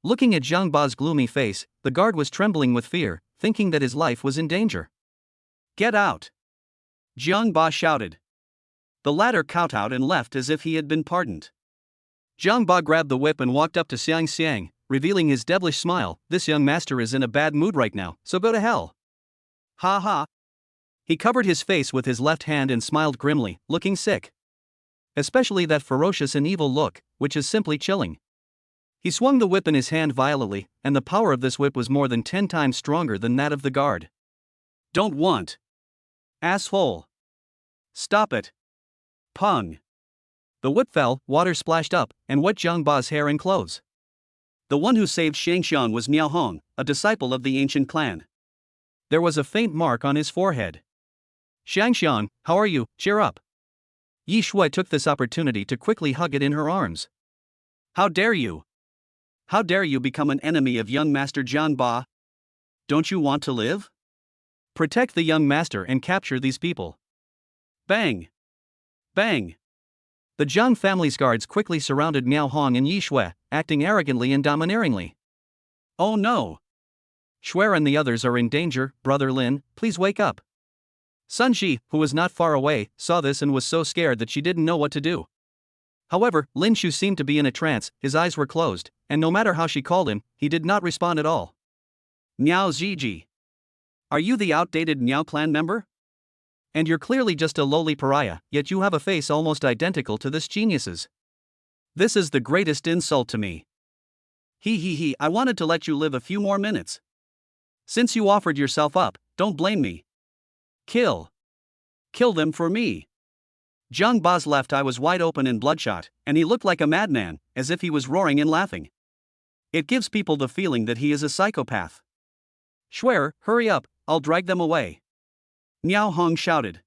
Looking at Zhang Ba's gloomy face, the guard was trembling with fear, thinking that his life was in danger. Get out! Zhang Ba shouted. The latter kowtowed and left as if he had been pardoned. Zhang Ba grabbed the whip and walked up to Xiang, revealing his devilish smile. This young master is in a bad mood right now, so go to hell. Ha ha! He covered his face with his left hand and smiled grimly, looking sick. Especially that ferocious and evil look, which is simply chilling. He swung the whip in his hand violently, and the power of this whip was more than 10 times stronger than that of the guard. Don't want. Asshole. Stop it. Pung. The whip fell, water splashed up, and wet Zhang Ba's hair and clothes. The one who saved Xiangxiang was Miao Hong, a disciple of the ancient clan. There was a faint mark on his forehead. Xiangxiang, how are you? Cheer up. Yi Shui took this opportunity to quickly hug it in her arms. How dare you? How dare you become an enemy of young Master Zhang Ba? Don't you want to live? Protect the young master and capture these people. Bang! Bang! The Zhang family's guards quickly surrounded Miao Hong and Yi Shui, acting arrogantly and domineeringly. Oh no! Shui and the others are in danger, Brother Lin, please wake up. Sun Ji, who was not far away, saw this and was so scared that she didn't know what to do. However, Lin Shu seemed to be in a trance, his eyes were closed, and no matter how she called him, he did not respond at all. Miao Ziji. Are you the outdated Miao clan member? And you're clearly just a lowly pariah, yet you have a face almost identical to this genius's. This is the greatest insult to me. I wanted to let you live a few more minutes. Since you offered yourself up, don't blame me. Kill. Kill them for me. Zhang Ba's left eye was wide open and bloodshot, and he looked like a madman, as if he was roaring and laughing. It gives people the feeling that he is a psychopath. Shui, hurry up, I'll drag them away. Miao Hong shouted.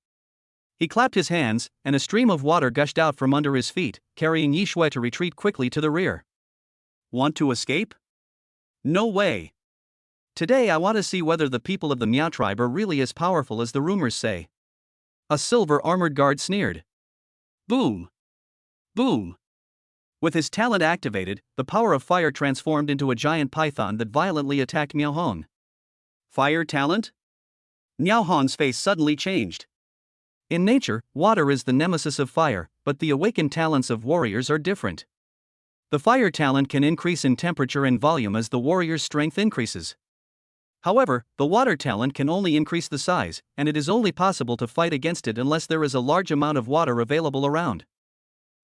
He clapped his hands, and a stream of water gushed out from under his feet, carrying Yi Shui to retreat quickly to the rear. Want to escape? No way. Today I want to see whether the people of the Miao tribe are really as powerful as the rumors say. A silver armored guard sneered. Boom! Boom! With his talent activated, the power of fire transformed into a giant python that violently attacked Miao Hong. Fire talent? Miao Hong's face suddenly changed. In nature, water is the nemesis of fire, but the awakened talents of warriors are different. The fire talent can increase in temperature and volume as the warrior's strength increases. However, the water talent can only increase the size, and it is only possible to fight against it unless there is a large amount of water available around.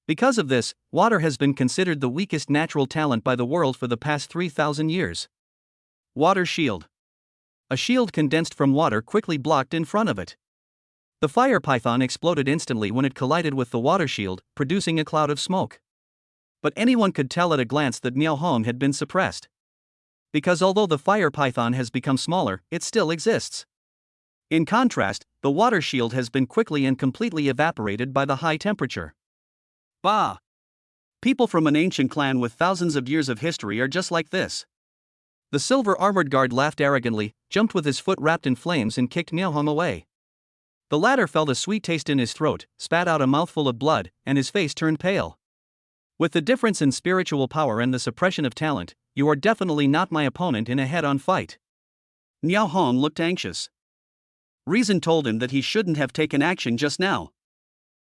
Because of this, water has been considered the weakest natural talent by the world for the past 3,000 years. Water shield. a shield condensed from water quickly blocked in front of it. The fire python exploded instantly when it collided with the water shield, producing a cloud of smoke. But anyone could tell at a glance that Miao Hong had been suppressed. Because although the fire python has become smaller, it still exists. In contrast, the water shield has been quickly and completely evaporated by the high temperature. Bah! People from an ancient clan with thousands of years of history are just like this. The silver armored guard laughed arrogantly, jumped with his foot wrapped in flames and kicked Miao Hong away. The latter felt a sweet taste in his throat, spat out a mouthful of blood, and his face turned pale. With the difference in spiritual power and the suppression of talent, you are definitely not my opponent in a head-on fight. Miao Hong looked anxious. Reason told him that he shouldn't have taken action just now.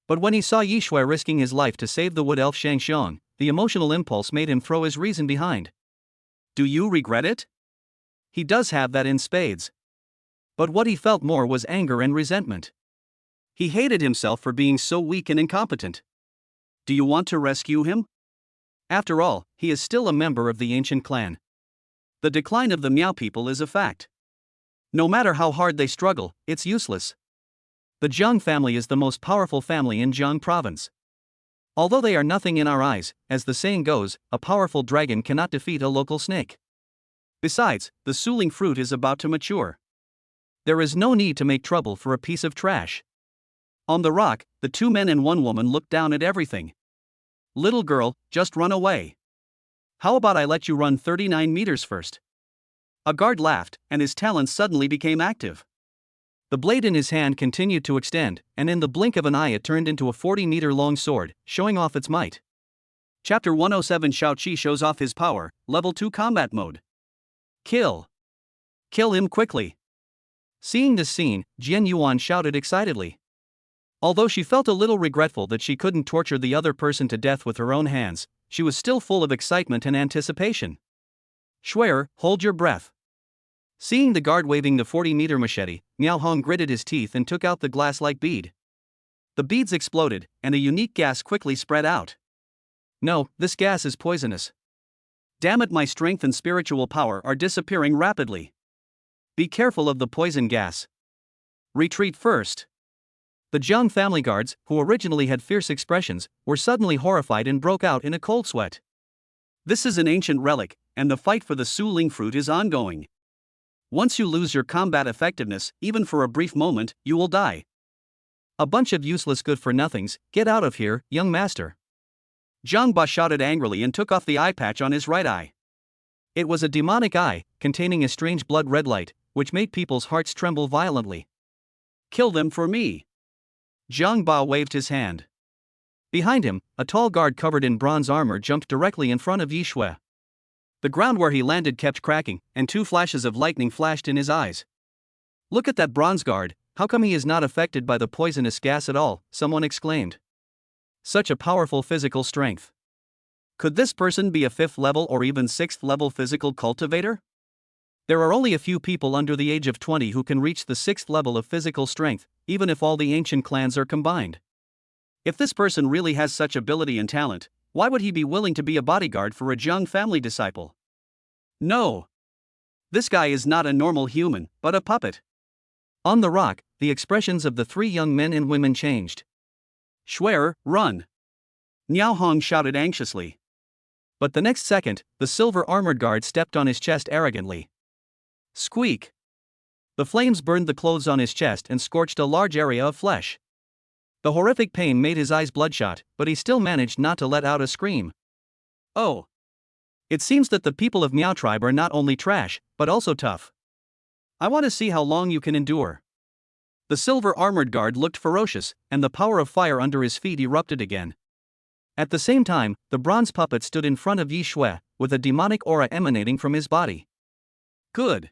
But when he saw Yi Shui risking his life to save the wood elf Shang Xiong, the emotional impulse made him throw his reason behind. Do you regret it? He does have that in spades. But what he felt more was anger and resentment. He hated himself for being so weak and incompetent. Do you want to rescue him? After all, he is still a member of the ancient clan. The decline of the Miao people is a fact. No matter how hard they struggle, it's useless. The Jiang family is the most powerful family in Jiang province. Although they are nothing in our eyes, as the saying goes, a powerful dragon cannot defeat a local snake. Besides, the suling fruit is about to mature. There is no need to make trouble for a piece of trash. On the rock, the two men and one woman looked down at everything. Little girl, just run away. How about I let you run 39 meters first? A guard laughed, and his talons suddenly became active. The blade in his hand continued to extend, and in the blink of an eye it turned into a 40-meter-long sword, showing off its might. Chapter 107 Shao Qi shows off his power, Level 2 Combat Mode. Kill. Kill him quickly. Seeing this scene, Jian Yuan shouted excitedly. Although she felt a little regretful that she couldn't torture the other person to death with her own hands, she was still full of excitement and anticipation. Shui'er, hold your breath. Seeing the guard waving the 40-meter machete, Miao Hong gritted his teeth and took out the glass-like bead. The beads exploded, and a unique gas quickly spread out. No, this gas is poisonous. Damn it, my strength and spiritual power are disappearing rapidly. Be careful of the poison gas. Retreat first. The Jiang family guards, who originally had fierce expressions, were suddenly horrified and broke out in a cold sweat. This is an ancient relic, and the fight for the suling fruit is ongoing. Once you lose your combat effectiveness, even for a brief moment, you will die. A bunch of useless good-for-nothings, get out of here, young master. Zhang Ba shouted angrily and took off the eye patch on his right eye. It was a demonic eye, containing a strange blood-red light, which made people's hearts tremble violently. Kill them for me. Zhang Ba waved his hand. Behind him, a tall guard covered in bronze armor jumped directly in front of Yi Shui. The ground where he landed kept cracking, and two flashes of lightning flashed in his eyes. Look at that bronze guard, how come he is not affected by the poisonous gas at all? Someone exclaimed. Such a powerful physical strength. Could this person be a 5th level or even 6th level physical cultivator? There are only a few people under the age of 20 who can reach the 6th level of physical strength, even if all the ancient clans are combined. If this person really has such ability and talent, why would he be willing to be a bodyguard for a Jiang family disciple? No. This guy is not a normal human, but a puppet. On the rock, the expressions of the three young men and women changed. Shui'er, run! Miao Hong shouted anxiously. But the next second, the silver armored guard stepped on his chest arrogantly. Squeak! The flames burned the clothes on his chest and scorched a large area of flesh. The horrific pain made his eyes bloodshot, but he still managed not to let out a scream. Oh! It seems that the people of Miao tribe are not only trash, but also tough. I want to see how long you can endure. The silver armored guard looked ferocious, and the power of fire under his feet erupted again. At the same time, the bronze puppet stood in front of Yi Shui, with a demonic aura emanating from his body. Good.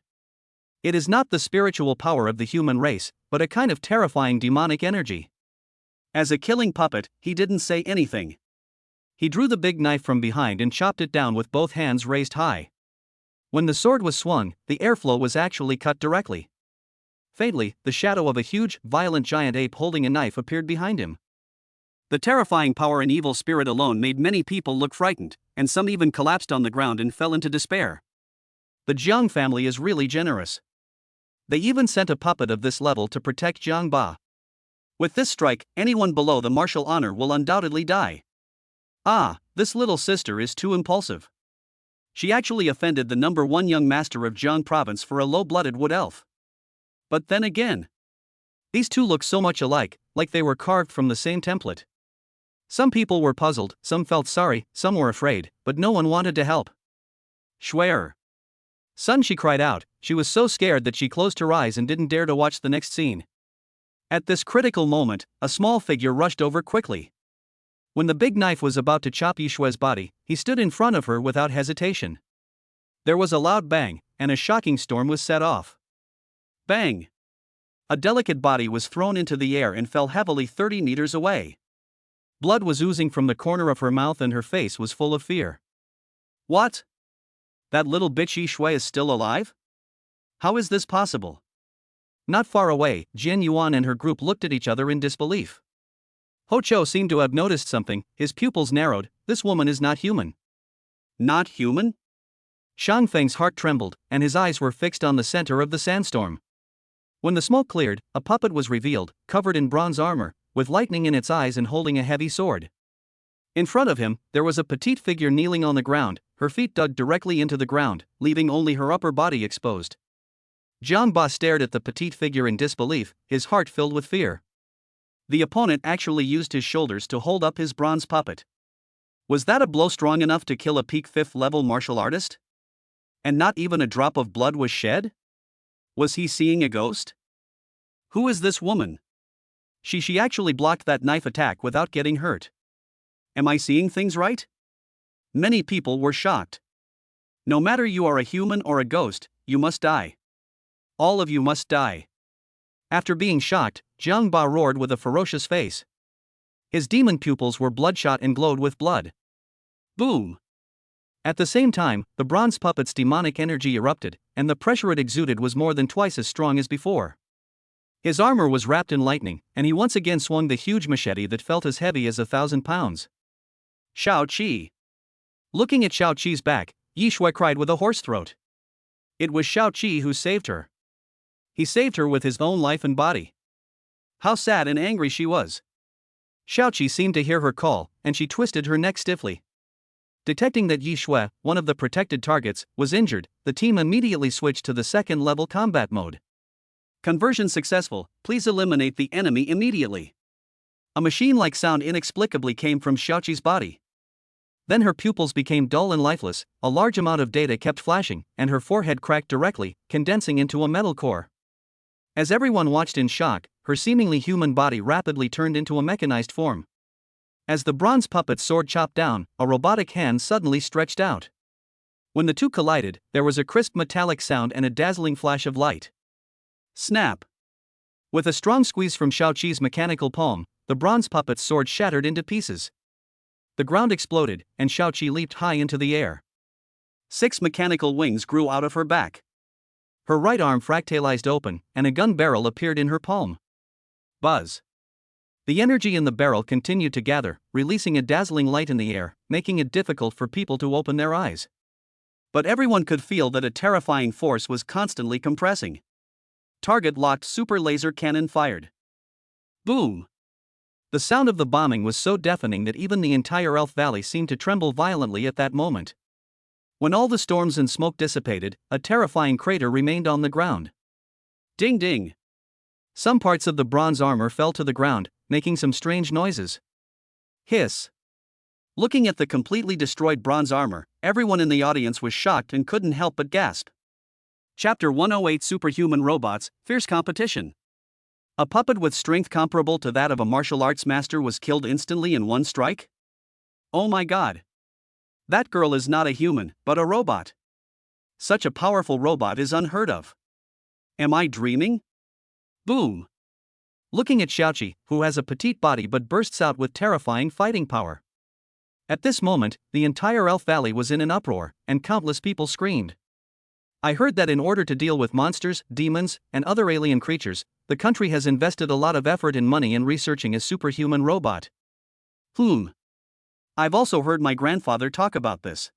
It is not the spiritual power of the human race, but a kind of terrifying demonic energy. As a killing puppet, he didn't say anything. He drew the big knife from behind and chopped it down with both hands raised high. When the sword was swung, the airflow was actually cut directly. Faintly, the shadow of a huge, violent giant ape holding a knife appeared behind him. The terrifying power and evil spirit alone made many people look frightened, and some even collapsed on the ground and fell into despair. The Jiang family is really generous. They even sent a puppet of this level to protect Jiang Ba. With this strike, anyone below the martial honor will undoubtedly die. Ah, this little sister is too impulsive. She actually offended the number 1 young master of Jiang province for a low-blooded wood elf. But then again, these two look so much alike, like they were carved from the same template. Some people were puzzled, some felt sorry, some were afraid, but no one wanted to help. Schwer. Son, she cried out. She was so scared that she closed her eyes and didn't dare to watch the next scene. At this critical moment, a small figure rushed over quickly. When the big knife was about to chop Yishue's body, he stood in front of her without hesitation. There was a loud bang, and a shocking storm was set off. Bang! A delicate body was thrown into the air and fell heavily 30 meters away. Blood was oozing from the corner of her mouth and her face was full of fear. What? That little bitch Yishue is still alive? How is this possible? Not far away, Jian Yuan and her group looked at each other in disbelief. Ho Cho seemed to have noticed something, his pupils narrowed. This woman is not human. Not human? Shang Feng's heart trembled, and his eyes were fixed on the center of the sandstorm. When the smoke cleared, a puppet was revealed, covered in bronze armor, with lightning in its eyes and holding a heavy sword. In front of him, there was a petite figure kneeling on the ground, her feet dug directly into the ground, leaving only her upper body exposed. Jiang Ba stared at the petite figure in disbelief, his heart filled with fear. The opponent actually used his shoulders to hold up his bronze puppet. Was that a blow strong enough to kill a peak 5th level martial artist? And not even a drop of blood was shed? Was he seeing a ghost? Who is this woman? She actually blocked that knife attack without getting hurt. Am I seeing things right? Many people were shocked. No matter you are a human or a ghost, you must die. All of you must die. After being shocked, Jiang Ba roared with a ferocious face. His demon pupils were bloodshot and glowed with blood. Boom! At the same time, the bronze puppet's demonic energy erupted, and the pressure it exuded was more than twice as strong as before. His armor was wrapped in lightning, and he once again swung the huge machete that felt as heavy as 1,000 pounds. Shao Qi. Looking at Shao Qi's back, Yishue cried with a hoarse throat. It was Shao Qi who saved her. He saved her with his own life and body. How sad and angry she was. Shao Qi seemed to hear her call, and she twisted her neck stiffly. Detecting that Yishue, one of the protected targets, was injured, the team immediately switched to the second-level combat mode. Conversion successful, please eliminate the enemy immediately. A machine-like sound inexplicably came from Xiaoqi's body. Then her pupils became dull and lifeless, a large amount of data kept flashing, and her forehead cracked directly, condensing into a metal core. As everyone watched in shock, her seemingly human body rapidly turned into a mechanized form. As the bronze puppet's sword chopped down, a robotic hand suddenly stretched out. When the two collided, there was a crisp metallic sound and a dazzling flash of light. Snap! With a strong squeeze from Shao Qi's mechanical palm, the bronze puppet's sword shattered into pieces. The ground exploded, and Shao Qi leaped high into the air. 6 mechanical wings grew out of her back. Her right arm fractalized open, and a gun barrel appeared in her palm. Buzz! The energy in the barrel continued to gather, releasing a dazzling light in the air, making it difficult for people to open their eyes. But everyone could feel that a terrifying force was constantly compressing. Target locked, super laser cannon fired. Boom! The sound of the bombing was so deafening that even the entire Elf Valley seemed to tremble violently at that moment. When all the storms and smoke dissipated, a terrifying crater remained on the ground. Ding ding! Some parts of the bronze armor fell to the ground, making some strange noises. Hiss! Looking at the completely destroyed bronze armor, everyone in the audience was shocked and couldn't help but gasp. Chapter 108: Superhuman Robots, Fierce Competition. A puppet with strength comparable to that of a martial arts master was killed instantly in one strike? Oh my god! That girl is not a human, but a robot. Such a powerful robot is unheard of. Am I dreaming? Boom! Looking at Xiaoqi, who has a petite body but bursts out with terrifying fighting power. At this moment, the entire Elf Valley was in an uproar, and countless people screamed. I heard that in order to deal with monsters, demons, and other alien creatures, the country has invested a lot of effort and money in researching a superhuman robot. I've also heard my grandfather talk about this.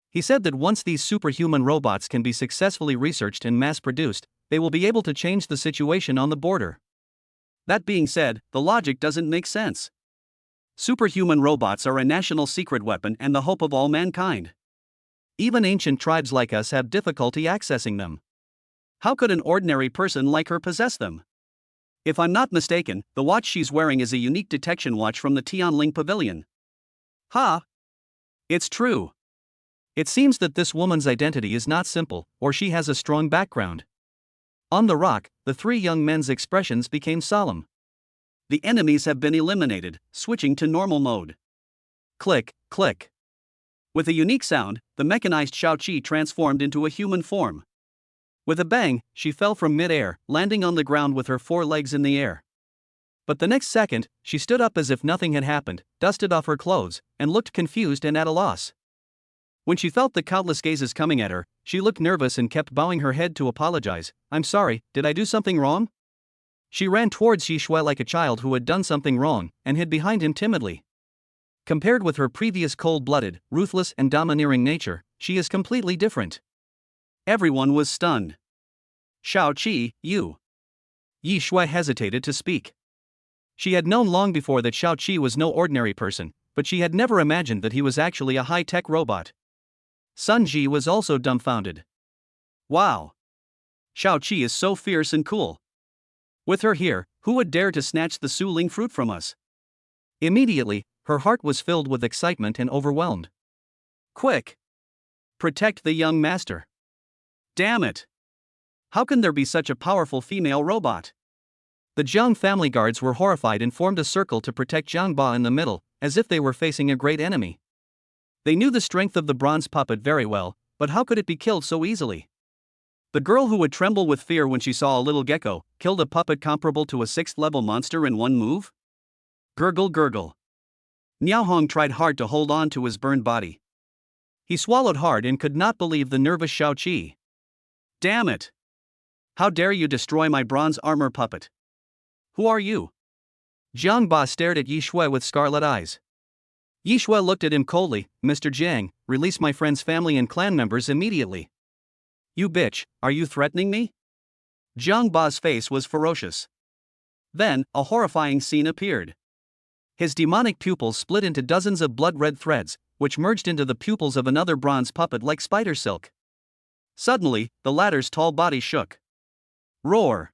He said that once these superhuman robots can be successfully researched and mass-produced, they will be able to change the situation on the border. That being said, the logic doesn't make sense. Superhuman robots are a national secret weapon and the hope of all mankind. Even ancient tribes like us have difficulty accessing them. How could an ordinary person like her possess them? If I'm not mistaken, the watch she's wearing is a unique detection watch from the Tianling Pavilion. Ha! It's true. It seems that this woman's identity is not simple, or she has a strong background. On the rock, the three young men's expressions became solemn. The enemies have been eliminated, switching to normal mode. Click, click. With a unique sound, the mechanized Xiaoqi transformed into a human form. With a bang, she fell from mid-air, landing on the ground with her 4 legs in the air. But the next second, she stood up as if nothing had happened, dusted off her clothes, and looked confused and at a loss. When she felt the countless gazes coming at her, she looked nervous and kept bowing her head to apologize. "I'm sorry, did I do something wrong?" She ran towards Yishui like a child who had done something wrong, and hid behind him timidly. Compared with her previous cold-blooded, ruthless and domineering nature, she is completely different. Everyone was stunned. "Xiaoqi, you." Yishui hesitated to speak. She had known long before that Xiaoqi was no ordinary person, but she had never imagined that he was actually a high-tech robot. Sun Ji was also dumbfounded. Wow! Xiaoqi is so fierce and cool. With her here, who would dare to snatch the Suling fruit from us? Immediately, her heart was filled with excitement and overwhelmed. Quick! Protect the young master. Damn it! How can there be such a powerful female robot? The Jiang family guards were horrified and formed a circle to protect Jiang Ba in the middle, as if they were facing a great enemy. They knew the strength of the bronze puppet very well, but how could it be killed so easily? The girl who would tremble with fear when she saw a little gecko killed a puppet comparable to a 6th-level monster in one move? Gurgle gurgle. Niaohong tried hard to hold on to his burned body. He swallowed hard and could not believe the nervous Xiaoqi. Damn it! How dare you destroy my bronze armor puppet? Who are you? Jiang Ba stared at Yishui with scarlet eyes. Yishui looked at him coldly. "Mr. Jiang, release my friend's family and clan members immediately." "You bitch, are you threatening me?" Jiang Ba's face was ferocious. Then, a horrifying scene appeared. His demonic pupils split into dozens of blood-red threads, which merged into the pupils of another bronze puppet like spider silk. Suddenly, the latter's tall body shook. Roar!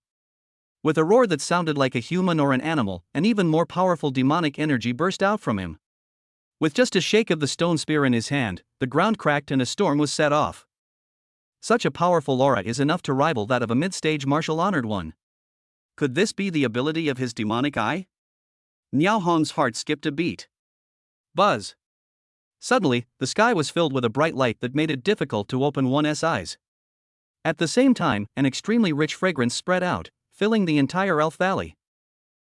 With a roar that sounded like a human or an animal, an even more powerful demonic energy burst out from him. With just a shake of the stone spear in his hand, the ground cracked and a storm was set off. Such a powerful aura is enough to rival that of a mid-stage martial honored one. Could this be the ability of his demonic eye? Niaohong's heart skipped a beat. Buzz! Suddenly, the sky was filled with a bright light that made it difficult to open one's eyes. At the same time, an extremely rich fragrance spread out, filling the entire Elf Valley.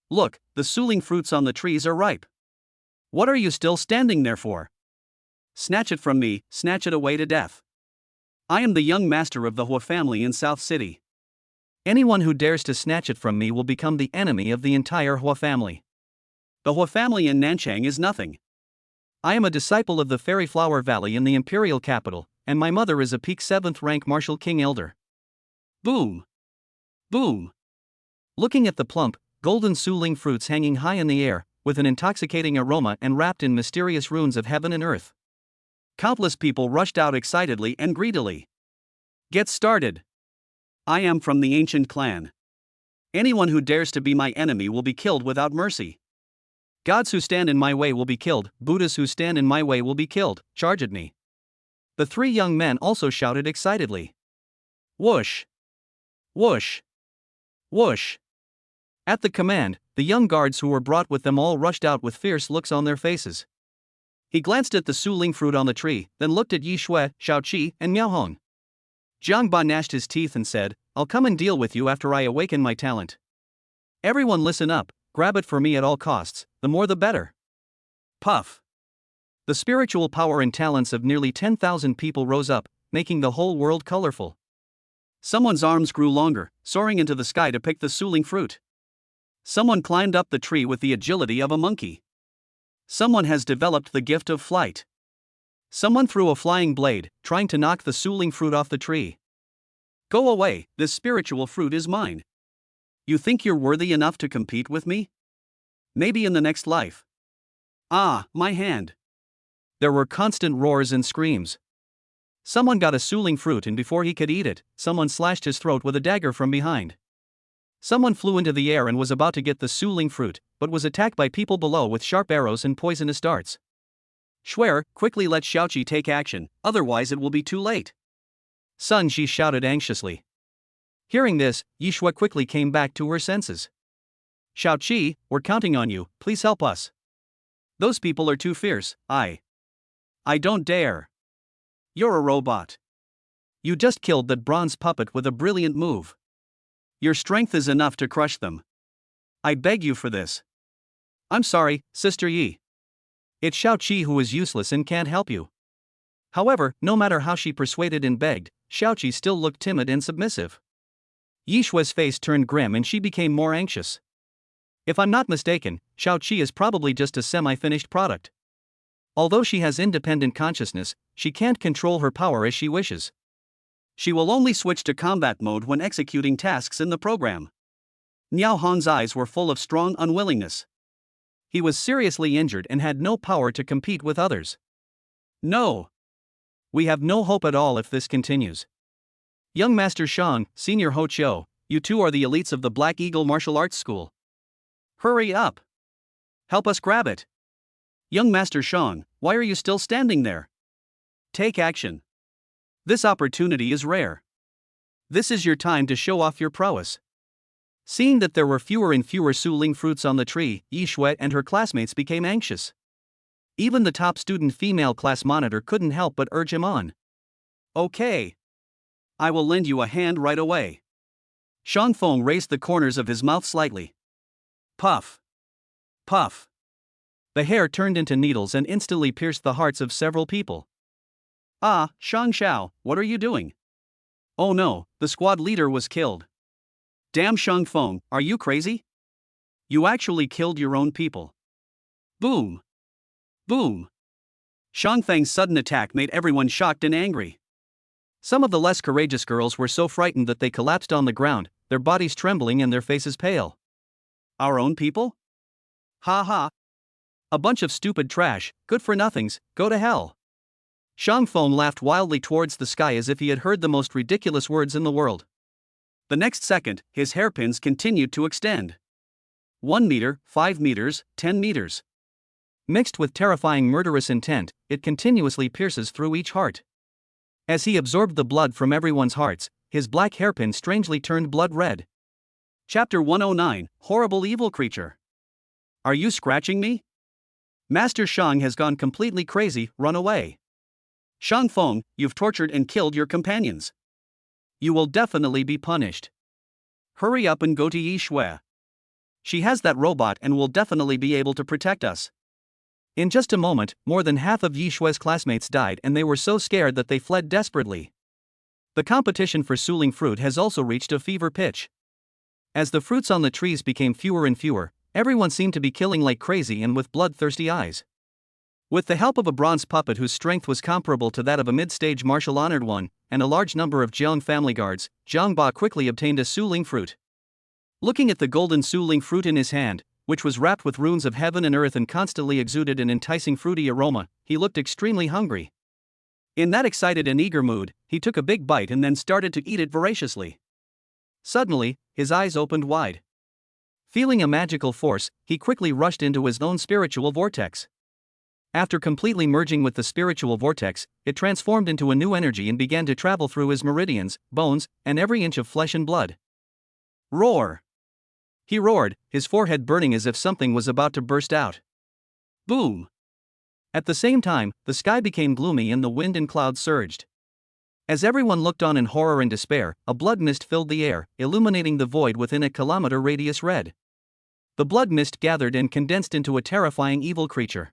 Look, the Suling fruits on the trees are ripe. What are you still standing there for? Snatch it from me, snatch it away to death. I am the young master of the Hua family in South City. Anyone who dares to snatch it from me will become the enemy of the entire Hua family. The Hua family in Nanchang is nothing. I am a disciple of the Fairy Flower Valley in the imperial capital, and my mother is a peak 7th rank martial king elder. Boom! Boom! Looking at the plump, golden Suling fruits hanging high in the air, with an intoxicating aroma and wrapped in mysterious runes of heaven and earth. Countless people rushed out excitedly and greedily. Get started! I am from the ancient clan. Anyone who dares to be my enemy will be killed without mercy. Gods who stand in my way will be killed, Buddhas who stand in my way will be killed, charge at me. The 3 young men also shouted excitedly. Whoosh! Whoosh! Whoosh! At the command, the young guards who were brought with them all rushed out with fierce looks on their faces. He glanced at the Suling fruit on the tree, then looked at Yishui, Xiaoqi, and Miaohong. Jiang Ba gnashed his teeth and said, "I'll come and deal with you after I awaken my talent." Everyone listen up, grab it for me at all costs, the more the better. Puff! The spiritual power and talents of nearly 10,000 people rose up, making the whole world colorful. Someone's arms grew longer, soaring into the sky to pick the Suling fruit. Someone climbed up the tree with the agility of a monkey. Someone has developed the gift of flight. Someone threw a flying blade, trying to knock the suling fruit off the tree. Go away, this spiritual fruit is mine. You think you're worthy enough to compete with me? Maybe in the next life. Ah, my hand. There were constant roars and screams. Someone got a suling fruit, and before he could eat it, someone slashed his throat with a dagger from behind. Someone flew into the air and was about to get the suling fruit, but was attacked by people below with sharp arrows and poisonous darts. Shuer, quickly let Xiaoqi take action, otherwise it will be too late. Sun Shi shouted anxiously. Hearing this, Yishui quickly came back to her senses. Xiaoqi, we're counting on you, please help us. Those people are too fierce. I don't dare. You're a robot. You just killed that bronze puppet with a brilliant move. Your strength is enough to crush them. I beg you for this. I'm sorry, Sister Yi. It's Xiaoqi who is useless and can't help you. However, no matter how she persuaded and begged, Xiaoqi still looked timid and submissive. Yishui's face turned grim and she became more anxious. If I'm not mistaken, Xiaoqi is probably just a semi-finished product. Although she has independent consciousness, she can't control her power as she wishes. She will only switch to combat mode when executing tasks in the program. Niao Han's eyes were full of strong unwillingness. He was seriously injured and had no power to compete with others. No. We have no hope at all if this continues. Young Master Shang, Senior Ho Chiu, you two are the elites of the Black Eagle Martial Arts School. Hurry up. Help us grab it. Young Master Shang, why are you still standing there? Take action. This opportunity is rare. This is your time to show off your prowess. Seeing that there were fewer and fewer suling fruits on the tree, Yishui and her classmates became anxious. Even the top student female class monitor couldn't help but urge him on. Okay. I will lend you a hand right away. Shang Feng raised the corners of his mouth slightly. Puff. Puff. The hair turned into needles and instantly pierced the hearts of several people. Ah, Shang Xiao, what are you doing? Oh no, the squad leader was killed. Damn Shang Feng, are you crazy? You actually killed your own people. Boom. Boom. Shang Feng's sudden attack made everyone shocked and angry. Some of the less courageous girls were so frightened that they collapsed on the ground, their bodies trembling and their faces pale. Our own people? Ha ha. A bunch of stupid trash, good-for-nothings, go to hell. Shang Feng laughed wildly towards the sky as if he had heard the most ridiculous words in the world. The next second, his hairpins continued to extend. 1 meter, 5 meters, 10 meters. Mixed with terrifying murderous intent, it continuously pierces through each heart. As he absorbed the blood from everyone's hearts, his black hairpin strangely turned blood red. Chapter 109, Horrible Evil Creature. Are you scratching me? Master Shang has gone completely crazy, run away. Shang Feng, you've tortured and killed your companions. You will definitely be punished. Hurry up and go to Yishui. She has that robot and will definitely be able to protect us. In just a moment, more than half of Yishui's classmates died and they were so scared that they fled desperately. The competition for suling fruit has also reached a fever pitch. As the fruits on the trees became fewer and fewer, everyone seemed to be killing like crazy and with bloodthirsty eyes. With the help of a bronze puppet whose strength was comparable to that of a mid-stage martial honored one, and a large number of Jiang family guards, Jiang Ba quickly obtained a suling fruit. Looking at the golden suling fruit in his hand, which was wrapped with runes of heaven and earth and constantly exuded an enticing fruity aroma, he looked extremely hungry. In that excited and eager mood, he took a big bite and then started to eat it voraciously. Suddenly, his eyes opened wide. Feeling a magical force, he quickly rushed into his own spiritual vortex. After completely merging with the spiritual vortex, it transformed into a new energy and began to travel through his meridians, bones, and every inch of flesh and blood. Roar! He roared, his forehead burning as if something was about to burst out. Boom! At the same time, the sky became gloomy and the wind and clouds surged. As everyone looked on in horror and despair, a blood mist filled the air, illuminating the void within a kilometer radius red. The blood mist gathered and condensed into a terrifying evil creature.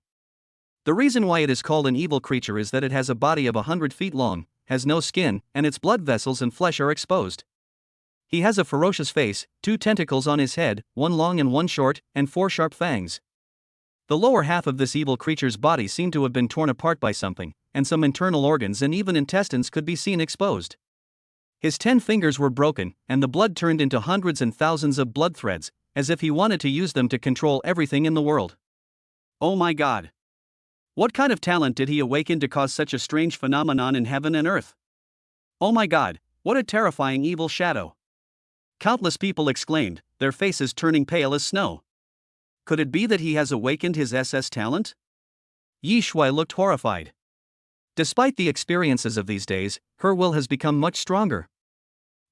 The reason why it is called an evil creature is that it has a body of 100 feet long, has no skin, and its blood vessels and flesh are exposed. He has a ferocious face, 2 tentacles on his head, 1 long and 1 short, and 4 sharp fangs. The lower half of this evil creature's body seemed to have been torn apart by something, and some internal organs and even intestines could be seen exposed. His 10 fingers were broken, and the blood turned into hundreds and thousands of blood threads, as if he wanted to use them to control everything in the world. Oh my God! What kind of talent did he awaken to cause such a strange phenomenon in heaven and earth? Oh my God, what a terrifying evil shadow! Countless people exclaimed, their faces turning pale as snow. Could it be that he has awakened his SS talent? Yi Shui looked horrified. Despite the experiences of these days, her will has become much stronger.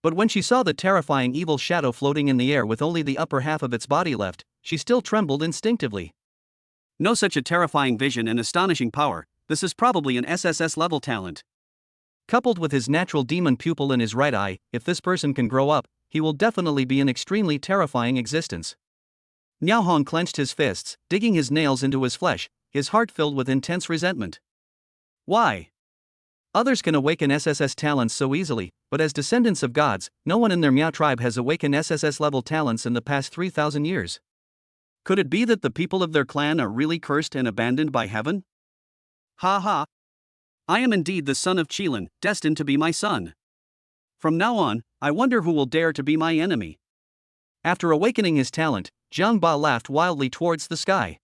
But when she saw the terrifying evil shadow floating in the air with only the upper half of its body left, she still trembled instinctively. No such a terrifying vision and astonishing power, this is probably an SSS-level talent. Coupled with his natural demon pupil in his right eye, if this person can grow up, he will definitely be an extremely terrifying existence. Niao Hong clenched his fists, digging his nails into his flesh, his heart filled with intense resentment. Why? Others can awaken SSS talents so easily, but as descendants of gods, no one in their Miao tribe has awakened SSS-level talents in the past 3,000 years. Could it be that the people of their clan are really cursed and abandoned by heaven? Ha ha! I am indeed the son of Qilin, destined to be my son. From now on, I wonder who will dare to be my enemy. After awakening his talent, Jiang Ba laughed wildly towards the sky.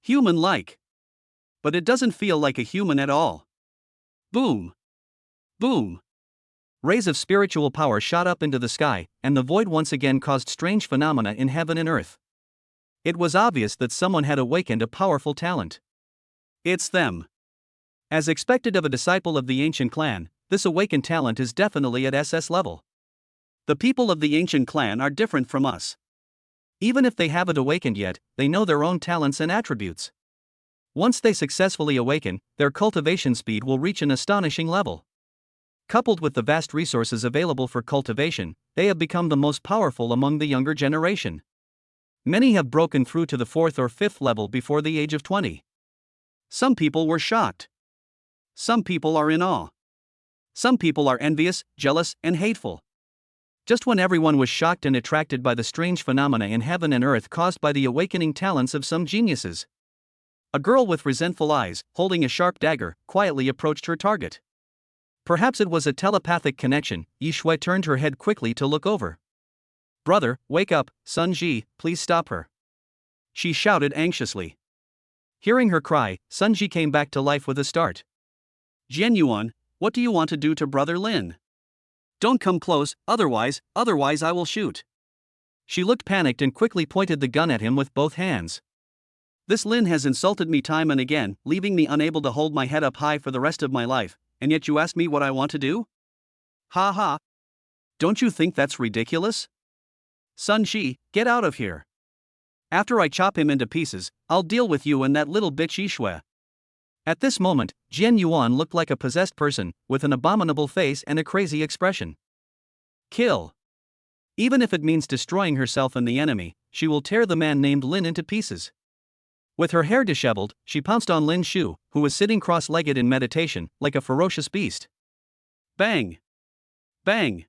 Human-like. But it doesn't feel like a human at all. Boom! Boom! Rays of spiritual power shot up into the sky, and the void once again caused strange phenomena in heaven and earth. It was obvious that someone had awakened a powerful talent. It's them. As expected of a disciple of the ancient clan, this awakened talent is definitely at SS level. The people of the ancient clan are different from us. Even if they haven't awakened yet, they know their own talents and attributes. Once they successfully awaken, their cultivation speed will reach an astonishing level. Coupled with the vast resources available for cultivation, they have become the most powerful among the younger generation. Many have broken through to the 4th or 5th level before the age of 20. Some people were shocked. Some people are in awe. Some people are envious, jealous, and hateful. Just when everyone was shocked and attracted by the strange phenomena in heaven and earth caused by the awakening talents of some geniuses, a girl with resentful eyes, holding a sharp dagger, quietly approached her target. Perhaps it was a telepathic connection. Yi Shui turned her head quickly to look over. Brother, wake up, Sun Ji, please stop her. She shouted anxiously. Hearing her cry, Sun Ji came back to life with a start. Jian Yuan, what do you want to do to Brother Lin? Don't come close, otherwise I will shoot. She looked panicked and quickly pointed the gun at him with both hands. This Lin has insulted me time and again, leaving me unable to hold my head up high for the rest of my life, and yet you ask me what I want to do? Ha ha! Don't you think that's ridiculous? Sun Shi, get out of here. After I chop him into pieces, I'll deal with you and that little bitch Yi Shui. At this moment, Jian Yuan looked like a possessed person, with an abominable face and a crazy expression. Kill. Even if it means destroying herself and the enemy, she will tear the man named Lin into pieces. With her hair disheveled, she pounced on Lin Shu, who was sitting cross-legged in meditation, like a ferocious beast. Bang! Bang!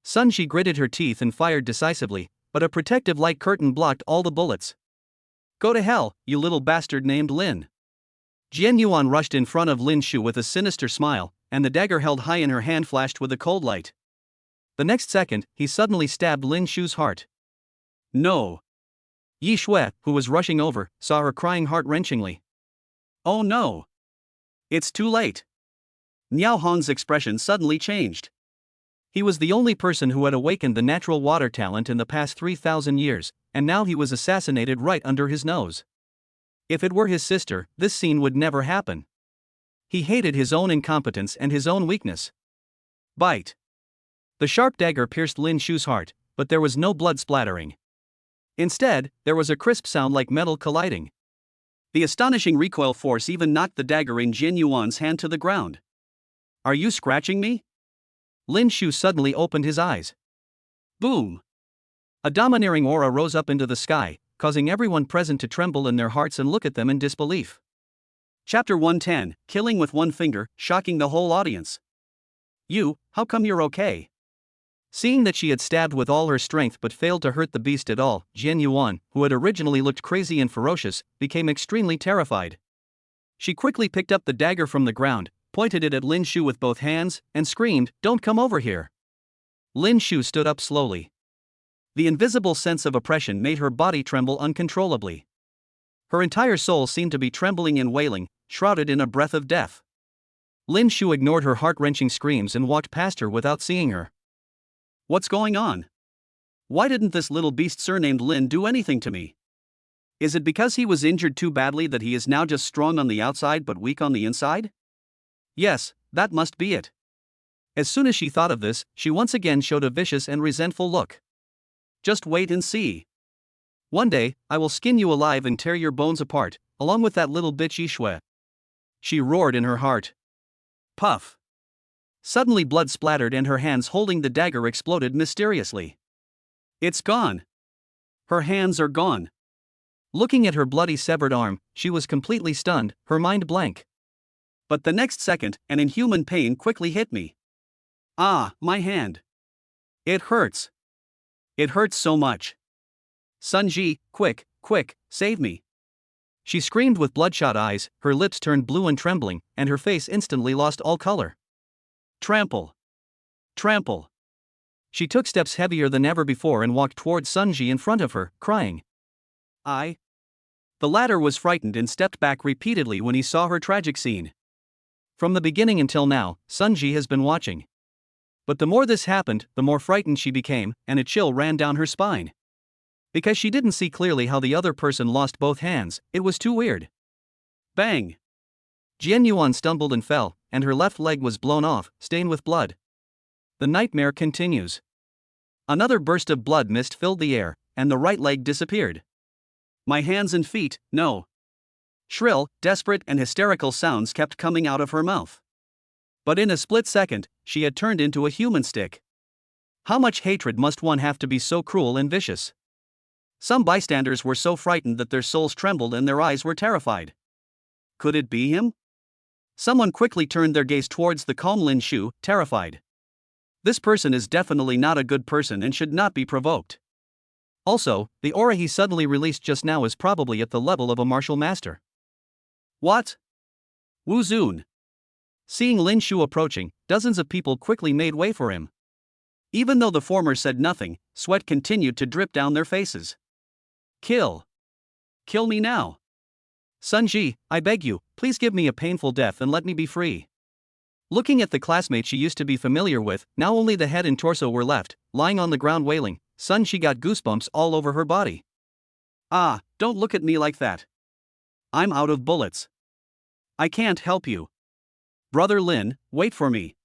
Sun Shi gritted her teeth and fired decisively, but a protective light curtain blocked all the bullets. Go to hell, you little bastard named Lin. Jian Yuan rushed in front of Lin Shu with a sinister smile, and the dagger held high in her hand flashed with a cold light. The next second, he suddenly stabbed Lin Shu's heart. No! Yi Shui, who was rushing over, saw her crying heart-wrenchingly. Oh no! It's too late. Niao Hong's expression suddenly changed. He was the only person who had awakened the natural water talent in the past 3,000 years, and now he was assassinated right under his nose. If it were his sister, this scene would never happen. He hated his own incompetence and his own weakness. Bite. The sharp dagger pierced Lin Shu's heart, but there was no blood splattering. Instead, there was a crisp sound like metal colliding. The astonishing recoil force even knocked the dagger in Jian Yuan's hand to the ground. Are you scratching me? Lin Shu suddenly opened his eyes. Boom! A domineering aura rose up into the sky, causing everyone present to tremble in their hearts and look at them in disbelief. Chapter 110, Killing with One Finger, shocking the whole audience. You, how come you're okay? Seeing that she had stabbed with all her strength but failed to hurt the beast at all, Jian Yuan, who had originally looked crazy and ferocious, became extremely terrified. She quickly picked up the dagger from the ground, pointed it at Lin Shu with both hands, and screamed, "Don't come over here!" Lin Shu stood up slowly. The invisible sense of oppression made her body tremble uncontrollably. Her entire soul seemed to be trembling and wailing, shrouded in a breath of death. Lin Shu ignored her heart-wrenching screams and walked past her without seeing her. What's going on? Why didn't this little beast surnamed Lin do anything to me? Is it because he was injured too badly that he is now just strong on the outside but weak on the inside? Yes, that must be it. As soon as she thought of this, she once again showed a vicious and resentful look. Just wait and see. One day, I will skin you alive and tear your bones apart, along with that little bitch Yishui. She roared in her heart. Puff. Suddenly blood splattered and her hands holding the dagger exploded mysteriously. It's gone. Her hands are gone. Looking at her bloody severed arm, she was completely stunned, her mind blank. But the next second, an inhuman pain quickly hit me. Ah, my hand. It hurts. It hurts so much. Sunji, quick, quick, save me. She screamed with bloodshot eyes, her lips turned blue and trembling, and her face instantly lost all color. Trample. Trample. She took steps heavier than ever before and walked towards Sunji in front of her, crying. The latter was frightened and stepped back repeatedly when he saw her tragic scene. From the beginning until now, Sunji has been watching. But the more this happened, the more frightened she became, and a chill ran down her spine. Because she didn't see clearly how the other person lost both hands, it was too weird. Bang! Jian Yuan stumbled and fell, and her left leg was blown off, stained with blood. The nightmare continues. Another burst of blood mist filled the air, and the right leg disappeared. My hands and feet, no. Shrill, desperate and hysterical sounds kept coming out of her mouth. But in a split second, she had turned into a human stick. How much hatred must one have to be so cruel and vicious? Some bystanders were so frightened that their souls trembled and their eyes were terrified. Could it be him? Someone quickly turned their gaze towards the calm Lin Shu, terrified. This person is definitely not a good person and should not be provoked. Also, the aura he suddenly released just now is probably at the level of a martial master. What? Wu Zun. Seeing Lin Shu approaching, dozens of people quickly made way for him. Even though the former said nothing, sweat continued to drip down their faces. Kill. Kill me now. Sunji, I beg you, please give me a painful death and let me be free. Looking at the classmate she used to be familiar with, now only the head and torso were left, lying on the ground wailing, Sunji got goosebumps all over her body. Ah, don't look at me like that. I'm out of bullets. I can't help you. Brother Lin, wait for me.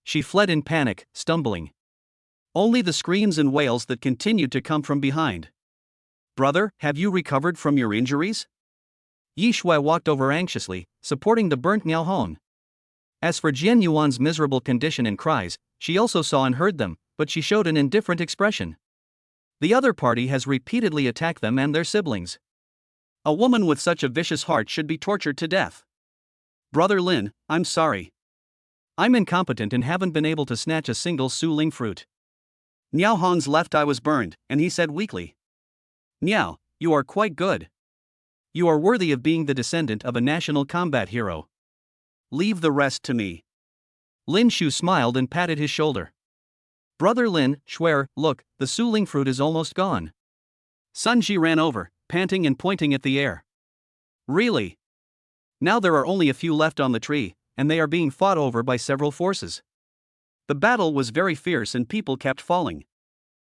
She fled in panic, stumbling. Only the screams and wails that continued to come from behind. Brother, have you recovered from your injuries? Yi Shui walked over anxiously, supporting the burnt Niao Hong. As for Jian Yuan's miserable condition and cries, she also saw and heard them, but she showed an indifferent expression. The other party has repeatedly attacked them and their siblings. A woman with such a vicious heart should be tortured to death. Brother Lin, I'm sorry. I'm incompetent and haven't been able to snatch a single Su Ling fruit. Niao Hong's left eye was burned, and he said weakly. Niao, you are quite good. You are worthy of being the descendant of a national combat hero. Leave the rest to me. Lin Shu smiled and patted his shoulder. Brother Lin, Shuer, look, the Su Ling fruit is almost gone. Sunji ran over, panting and pointing at the air. Really? Now there are only a few left on the tree, and they are being fought over by several forces. The battle was very fierce and people kept falling.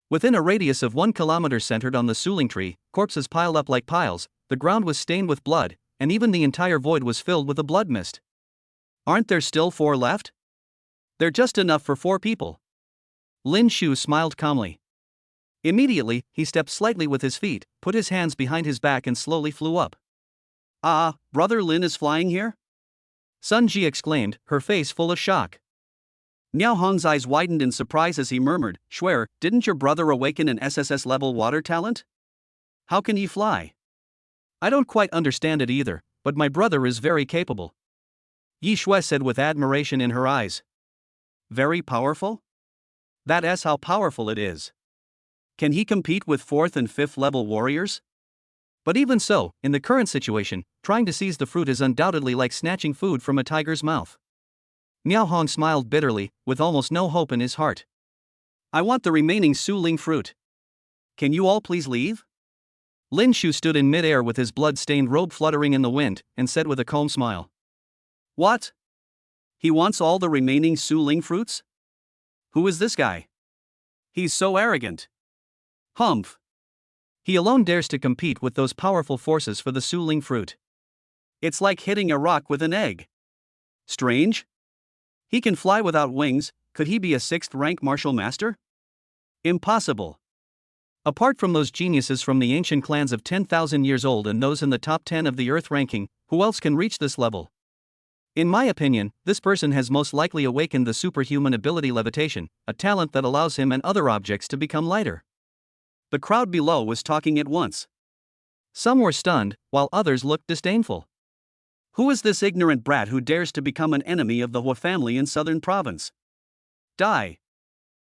Within a radius of 1 kilometer centered on the Su Ling tree, corpses piled up like piles, the ground was stained with blood, and even the entire void was filled with a blood mist. Aren't there still 4 left? They're just enough for 4 people. Lin Shu smiled calmly. Immediately, he stepped slightly with his feet, put his hands behind his back and slowly flew up. Ah, Brother Lin is flying here? Sunji exclaimed, her face full of shock. Niao Hong's eyes widened in surprise as he murmured, Shuer, didn't your brother awaken an SSS-level water talent? How can he fly? I don't quite understand it either, but my brother is very capable. Yi Shui said with admiration in her eyes. Very powerful? That's how powerful it is. Can he compete with 4th and 5th level warriors? But even so, in the current situation, trying to seize the fruit is undoubtedly like snatching food from a tiger's mouth. Miao Hong smiled bitterly, with almost no hope in his heart. I want the remaining Su Ling fruit. Can you all please leave? Lin Shu stood in mid-air with his blood-stained robe fluttering in the wind, and said with a calm smile. What? He wants all the remaining Su Ling fruits? Who is this guy? He's so arrogant. Humph. He alone dares to compete with those powerful forces for the Su Ling fruit. It's like hitting a rock with an egg. Strange? He can fly without wings. Could he be a 6th-rank martial master? Impossible. Apart from those geniuses from the ancient clans of 10,000 years old and those in the top 10 of the Earth ranking, who else can reach this level? In my opinion, this person has most likely awakened the superhuman ability levitation, a talent that allows him and other objects to become lighter. The crowd below was talking at once. Some were stunned, while others looked disdainful. Who is this ignorant brat who dares to become an enemy of the Hua family in Southern Province? Die!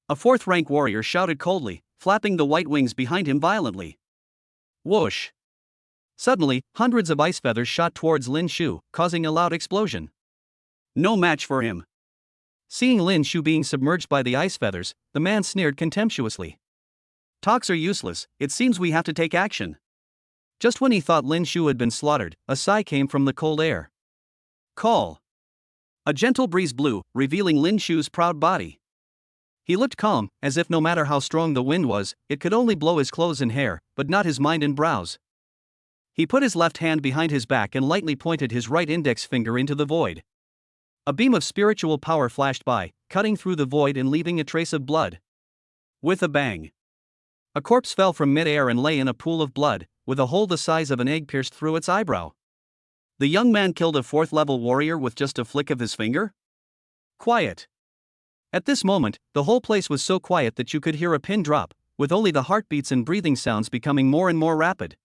A 4th-rank warrior shouted coldly, flapping the white wings behind him violently. Whoosh! Suddenly, hundreds of ice feathers shot towards Lin Shu, causing a loud explosion. No match for him. Seeing Lin Shu being submerged by the ice feathers, the man sneered contemptuously. Talks are useless, it seems we have to take action. Just when he thought Lin Shu had been slaughtered, a sigh came from the cold air. Call. A gentle breeze blew, revealing Lin Shu's proud body. He looked calm, as if no matter how strong the wind was, it could only blow his clothes and hair, but not his mind and brows. He put his left hand behind his back and lightly pointed his right index finger into the void. A beam of spiritual power flashed by, cutting through the void and leaving a trace of blood. With a bang. A corpse fell from mid-air and lay in a pool of blood, with a hole the size of an egg pierced through its eyebrow. The young man killed a 4th-level warrior with just a flick of his finger? Quiet. At this moment, the whole place was so quiet that you could hear a pin drop, with only the heartbeats and breathing sounds becoming more and more rapid.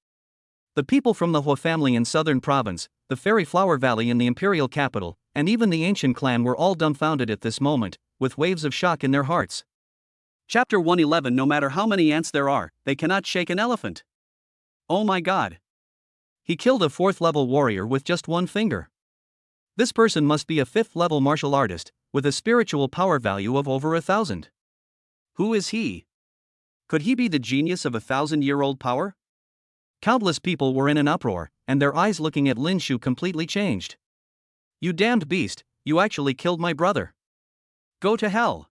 The people from the Hua family in Southern Province, the Fairy Flower Valley in the imperial capital, and even the ancient clan were all dumbfounded at this moment, with waves of shock in their hearts. Chapter 111. No matter how many ants there are, they cannot shake an elephant. Oh my god. He killed a 4th-level warrior with just one finger. This person must be a 5th-level martial artist, with a spiritual power value of over 1,000. Who is he? Could he be the genius of a 1,000-year-old power? Countless people were in an uproar, and their eyes looking at Lin Shu completely changed. You damned beast, you actually killed my brother. Go to hell.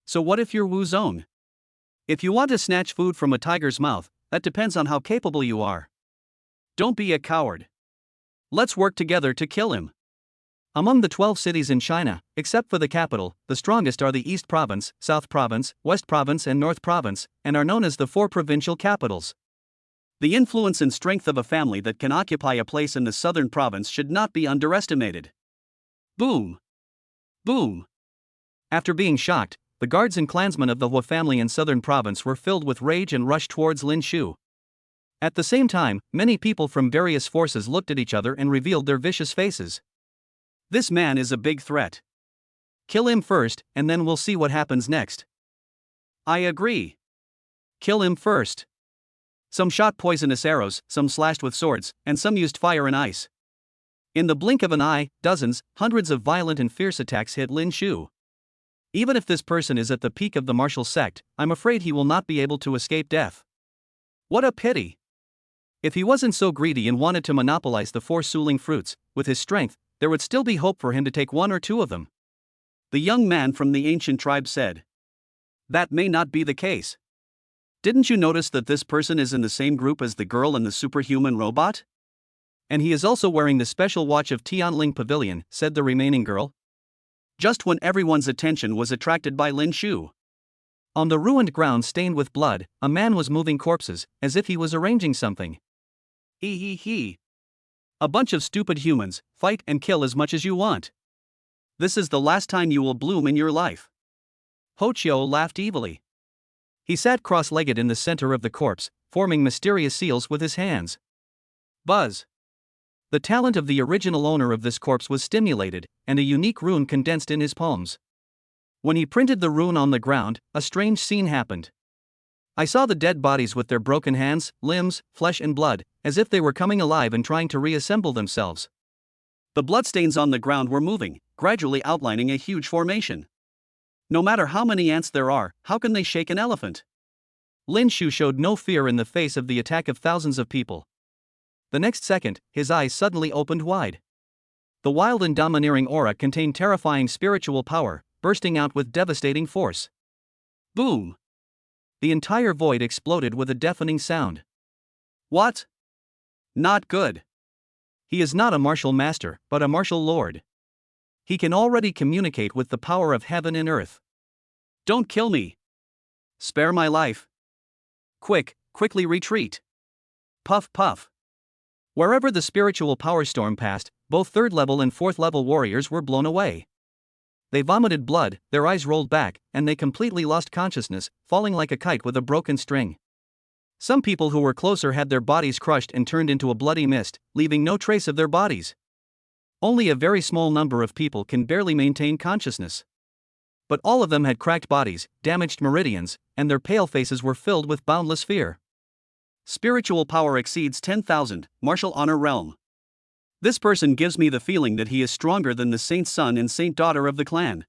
So what if you're Wu Zong? If you want to snatch food from a tiger's mouth, that depends on how capable you are. Don't be a coward. Let's work together to kill him. Among the 12 cities in China, except for the capital, the strongest are the East Province, South Province, West Province and North Province, and are known as the 4 provincial capitals. The influence and strength of a family that can occupy a place in the Southern Province should not be underestimated. Boom! Boom! After being shocked, the guards and clansmen of the Hua family in Southern Province were filled with rage and rushed towards Lin Shu. At the same time, many people from various forces looked at each other and revealed their vicious faces. This man is a big threat. Kill him first, and then we'll see what happens next. I agree. Kill him first. Some shot poisonous arrows, some slashed with swords, and some used fire and ice. In the blink of an eye, dozens, hundreds of violent and fierce attacks hit Lin Shu. Even if this person is at the peak of the martial sect, I'm afraid he will not be able to escape death. What a pity! If he wasn't so greedy and wanted to monopolize the 4 Su Ling fruits, with his strength, there would still be hope for him to take 1 or 2 of them. The young man from the ancient tribe said. That may not be the case. Didn't you notice that this person is in the same group as the girl and the superhuman robot? And he is also wearing the special watch of Tianling Pavilion, said the remaining girl. Just when everyone's attention was attracted by Lin Shu. On the ruined ground stained with blood, a man was moving corpses, as if he was arranging something. He. A bunch of stupid humans, fight and kill as much as you want. This is the last time you will bloom in your life. Ho Chiu laughed evilly. He sat cross-legged in the center of the corpse, forming mysterious seals with his hands. Buzz. The talent of the original owner of this corpse was stimulated, and a unique rune condensed in his palms. When he printed the rune on the ground, a strange scene happened. I saw the dead bodies with their broken hands, limbs, flesh and blood, as if they were coming alive and trying to reassemble themselves. The bloodstains on the ground were moving, gradually outlining a huge formation. No matter how many ants there are, how can they shake an elephant? Lin Shu showed no fear in the face of the attack of thousands of people. The next second, his eyes suddenly opened wide. The wild and domineering aura contained terrifying spiritual power, bursting out with devastating force. Boom! The entire void exploded with a deafening sound. What? Not good. He is not a martial master, but a martial lord. He can already communicate with the power of heaven and earth. Don't kill me. Spare my life. Quickly retreat. Puff puff. Wherever the spiritual power storm passed, both 3rd level and 4th level warriors were blown away. They vomited blood, their eyes rolled back, and they completely lost consciousness, falling like a kite with a broken string. Some people who were closer had their bodies crushed and turned into a bloody mist, leaving no trace of their bodies. Only a very small number of people can barely maintain consciousness. But all of them had cracked bodies, damaged meridians, and their pale faces were filled with boundless fear. Spiritual power exceeds 10,000, martial honor realm. This person gives me the feeling that he is stronger than the saint son and saint daughter of the clan.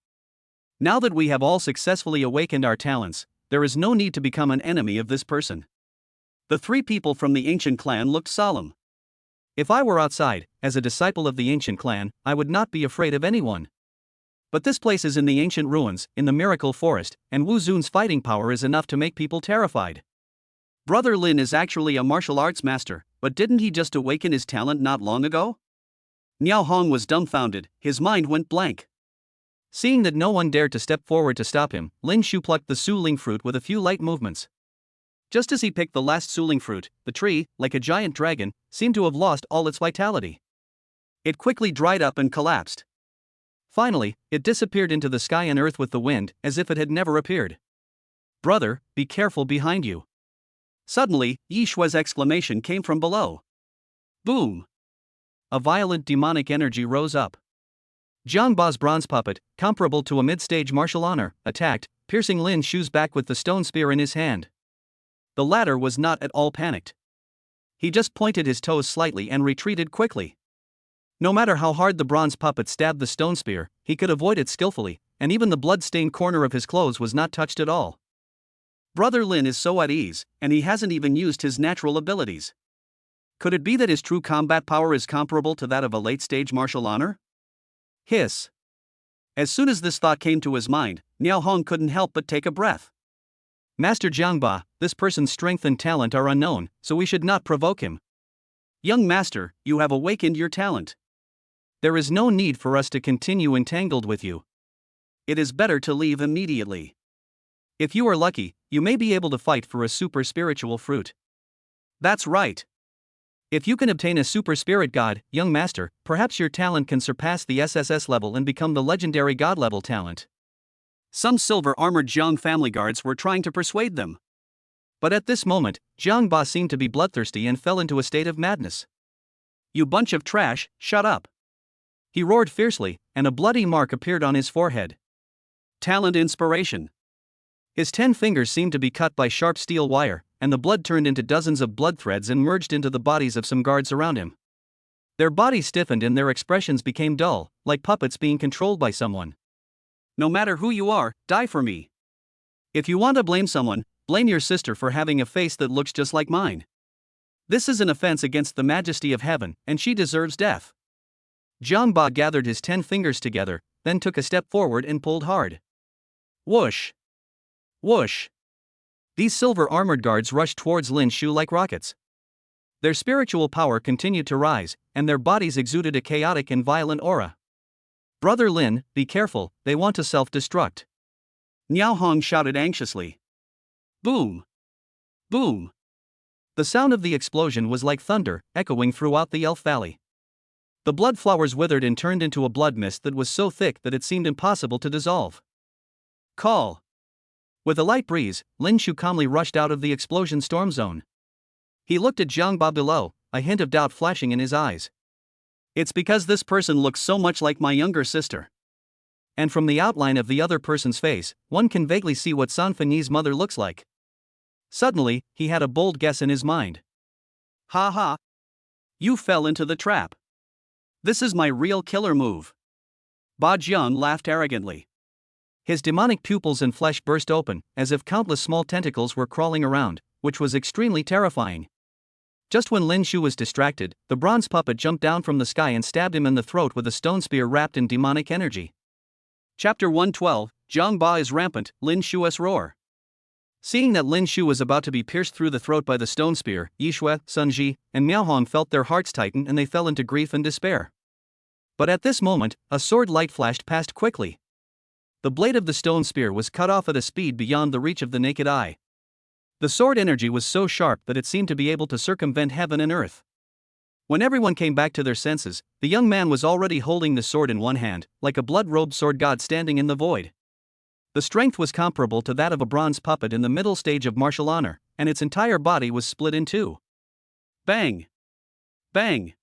Now that we have all successfully awakened our talents, there is no need to become an enemy of this person. The 3 people from the ancient clan looked solemn. If I were outside, as a disciple of the ancient clan, I would not be afraid of anyone. But this place is in the ancient ruins, in the miracle forest, and Wu Zun's fighting power is enough to make people terrified. Brother Lin is actually a martial arts master, but didn't he just awaken his talent not long ago? Niao Hong was dumbfounded, his mind went blank. Seeing that no one dared to step forward to stop him, Lin Shu plucked the Suling fruit with a few light movements. Just as he picked the last Suling fruit, the tree, like a giant dragon, seemed to have lost all its vitality. It quickly dried up and collapsed. Finally, it disappeared into the sky and earth with the wind, as if it had never appeared. Brother, be careful behind you. Suddenly, Yi Shui's exclamation came from below. Boom! A violent demonic energy rose up. Jiang Ba's bronze puppet, comparable to a mid-stage martial honor, attacked, piercing Lin Shu's back with the stone spear in his hand. The latter was not at all panicked. He just pointed his toes slightly and retreated quickly. No matter how hard the bronze puppet stabbed the stone spear, he could avoid it skillfully, and even the blood-stained corner of his clothes was not touched at all. Brother Lin is so at ease, and he hasn't even used his natural abilities. Could it be that his true combat power is comparable to that of a late-stage martial honor? Hiss. As soon as this thought came to his mind, Niao Hong couldn't help but take a breath. Master Jiangba, this person's strength and talent are unknown, so we should not provoke him. Young master, you have awakened your talent. There is no need for us to continue entangled with you. It is better to leave immediately. If you are lucky, you may be able to fight for a super spiritual fruit. That's right. If you can obtain a super spirit god, young master, perhaps your talent can surpass the SSS level and become the legendary god level talent. Some silver-armored Jiang family guards were trying to persuade them. But at this moment, Jiang Ba seemed to be bloodthirsty and fell into a state of madness. You bunch of trash, shut up! He roared fiercely, and a bloody mark appeared on his forehead. Talent inspiration. His 10 fingers seemed to be cut by sharp steel wire, and the blood turned into dozens of blood threads and merged into the bodies of some guards around him. Their bodies stiffened and their expressions became dull, like puppets being controlled by someone. No matter who you are, die for me. If you want to blame someone, blame your sister for having a face that looks just like mine. This is an offense against the majesty of heaven, and she deserves death. Jiang Ba gathered his 10 fingers together, then took a step forward and pulled hard. Whoosh! Whoosh! These silver-armored guards rushed towards Lin Shu like rockets. Their spiritual power continued to rise, and their bodies exuded a chaotic and violent aura. Brother Lin, be careful, they want to self-destruct. Niao Hong shouted anxiously. Boom! Boom! The sound of the explosion was like thunder, echoing throughout the Elf Valley. The blood flowers withered and turned into a blood mist that was so thick that it seemed impossible to dissolve. Call! With a light breeze, Lin Shu calmly rushed out of the explosion storm zone. He looked at Jiang Ba below, a hint of doubt flashing in his eyes. It's because this person looks so much like my younger sister. And from the outline of the other person's face, one can vaguely see what San Fanyi's mother looks like. Suddenly, he had a bold guess in his mind. Ha ha! You fell into the trap. This is my real killer move. Ba Jiang laughed arrogantly. His demonic pupils and flesh burst open, as if countless small tentacles were crawling around, which was extremely terrifying. Just when Lin Shu was distracted, the bronze puppet jumped down from the sky and stabbed him in the throat with a stone spear wrapped in demonic energy. Chapter 112, Jiang Ba is rampant, Lin Shu's roar. Seeing that Lin Shu was about to be pierced through the throat by the stone spear, Yishui, Sun Ji, and Miao Hong felt their hearts tighten and they fell into grief and despair. But at this moment, a sword light flashed past quickly. The blade of the stone spear was cut off at a speed beyond the reach of the naked eye. The sword energy was so sharp that it seemed to be able to circumvent heaven and earth. When everyone came back to their senses, the young man was already holding the sword in one hand, like a blood-robed sword god standing in the void. The strength was comparable to that of a bronze puppet in the middle stage of martial honor, and its entire body was split in two. Bang! Bang!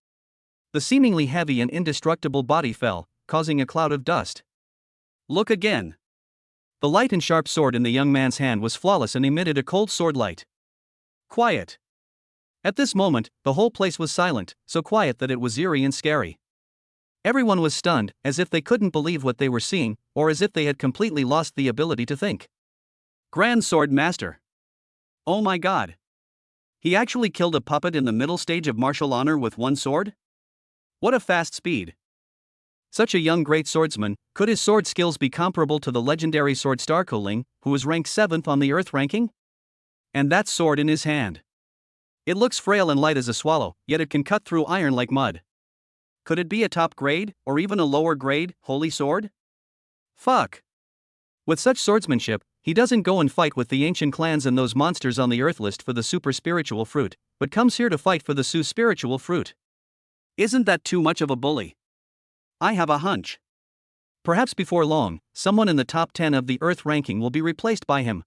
The seemingly heavy and indestructible body fell, causing a cloud of dust. Look again. The light and sharp sword in the young man's hand was flawless and emitted a cold sword light. Quiet. At this moment, the whole place was silent, so quiet that it was eerie and scary. Everyone was stunned, as if they couldn't believe what they were seeing, or as if they had completely lost the ability to think. Grand Sword Master. Oh my god. He actually killed a puppet in the middle stage of martial honor with one sword? What a fast speed. Such a young great swordsman, could his sword skills be comparable to the legendary sword star Kuling, who was ranked 7th on the Earth ranking? And that sword in his hand. It looks frail and light as a swallow, yet it can cut through iron like mud. Could it be a top grade, or even a lower grade, holy sword? Fuck. With such swordsmanship, he doesn't go and fight with the ancient clans and those monsters on the Earth list for the super spiritual fruit, but comes here to fight for the Su spiritual fruit. Isn't that too much of a bully? I have a hunch. Perhaps before long, someone in the top 10 of the Earth ranking will be replaced by him.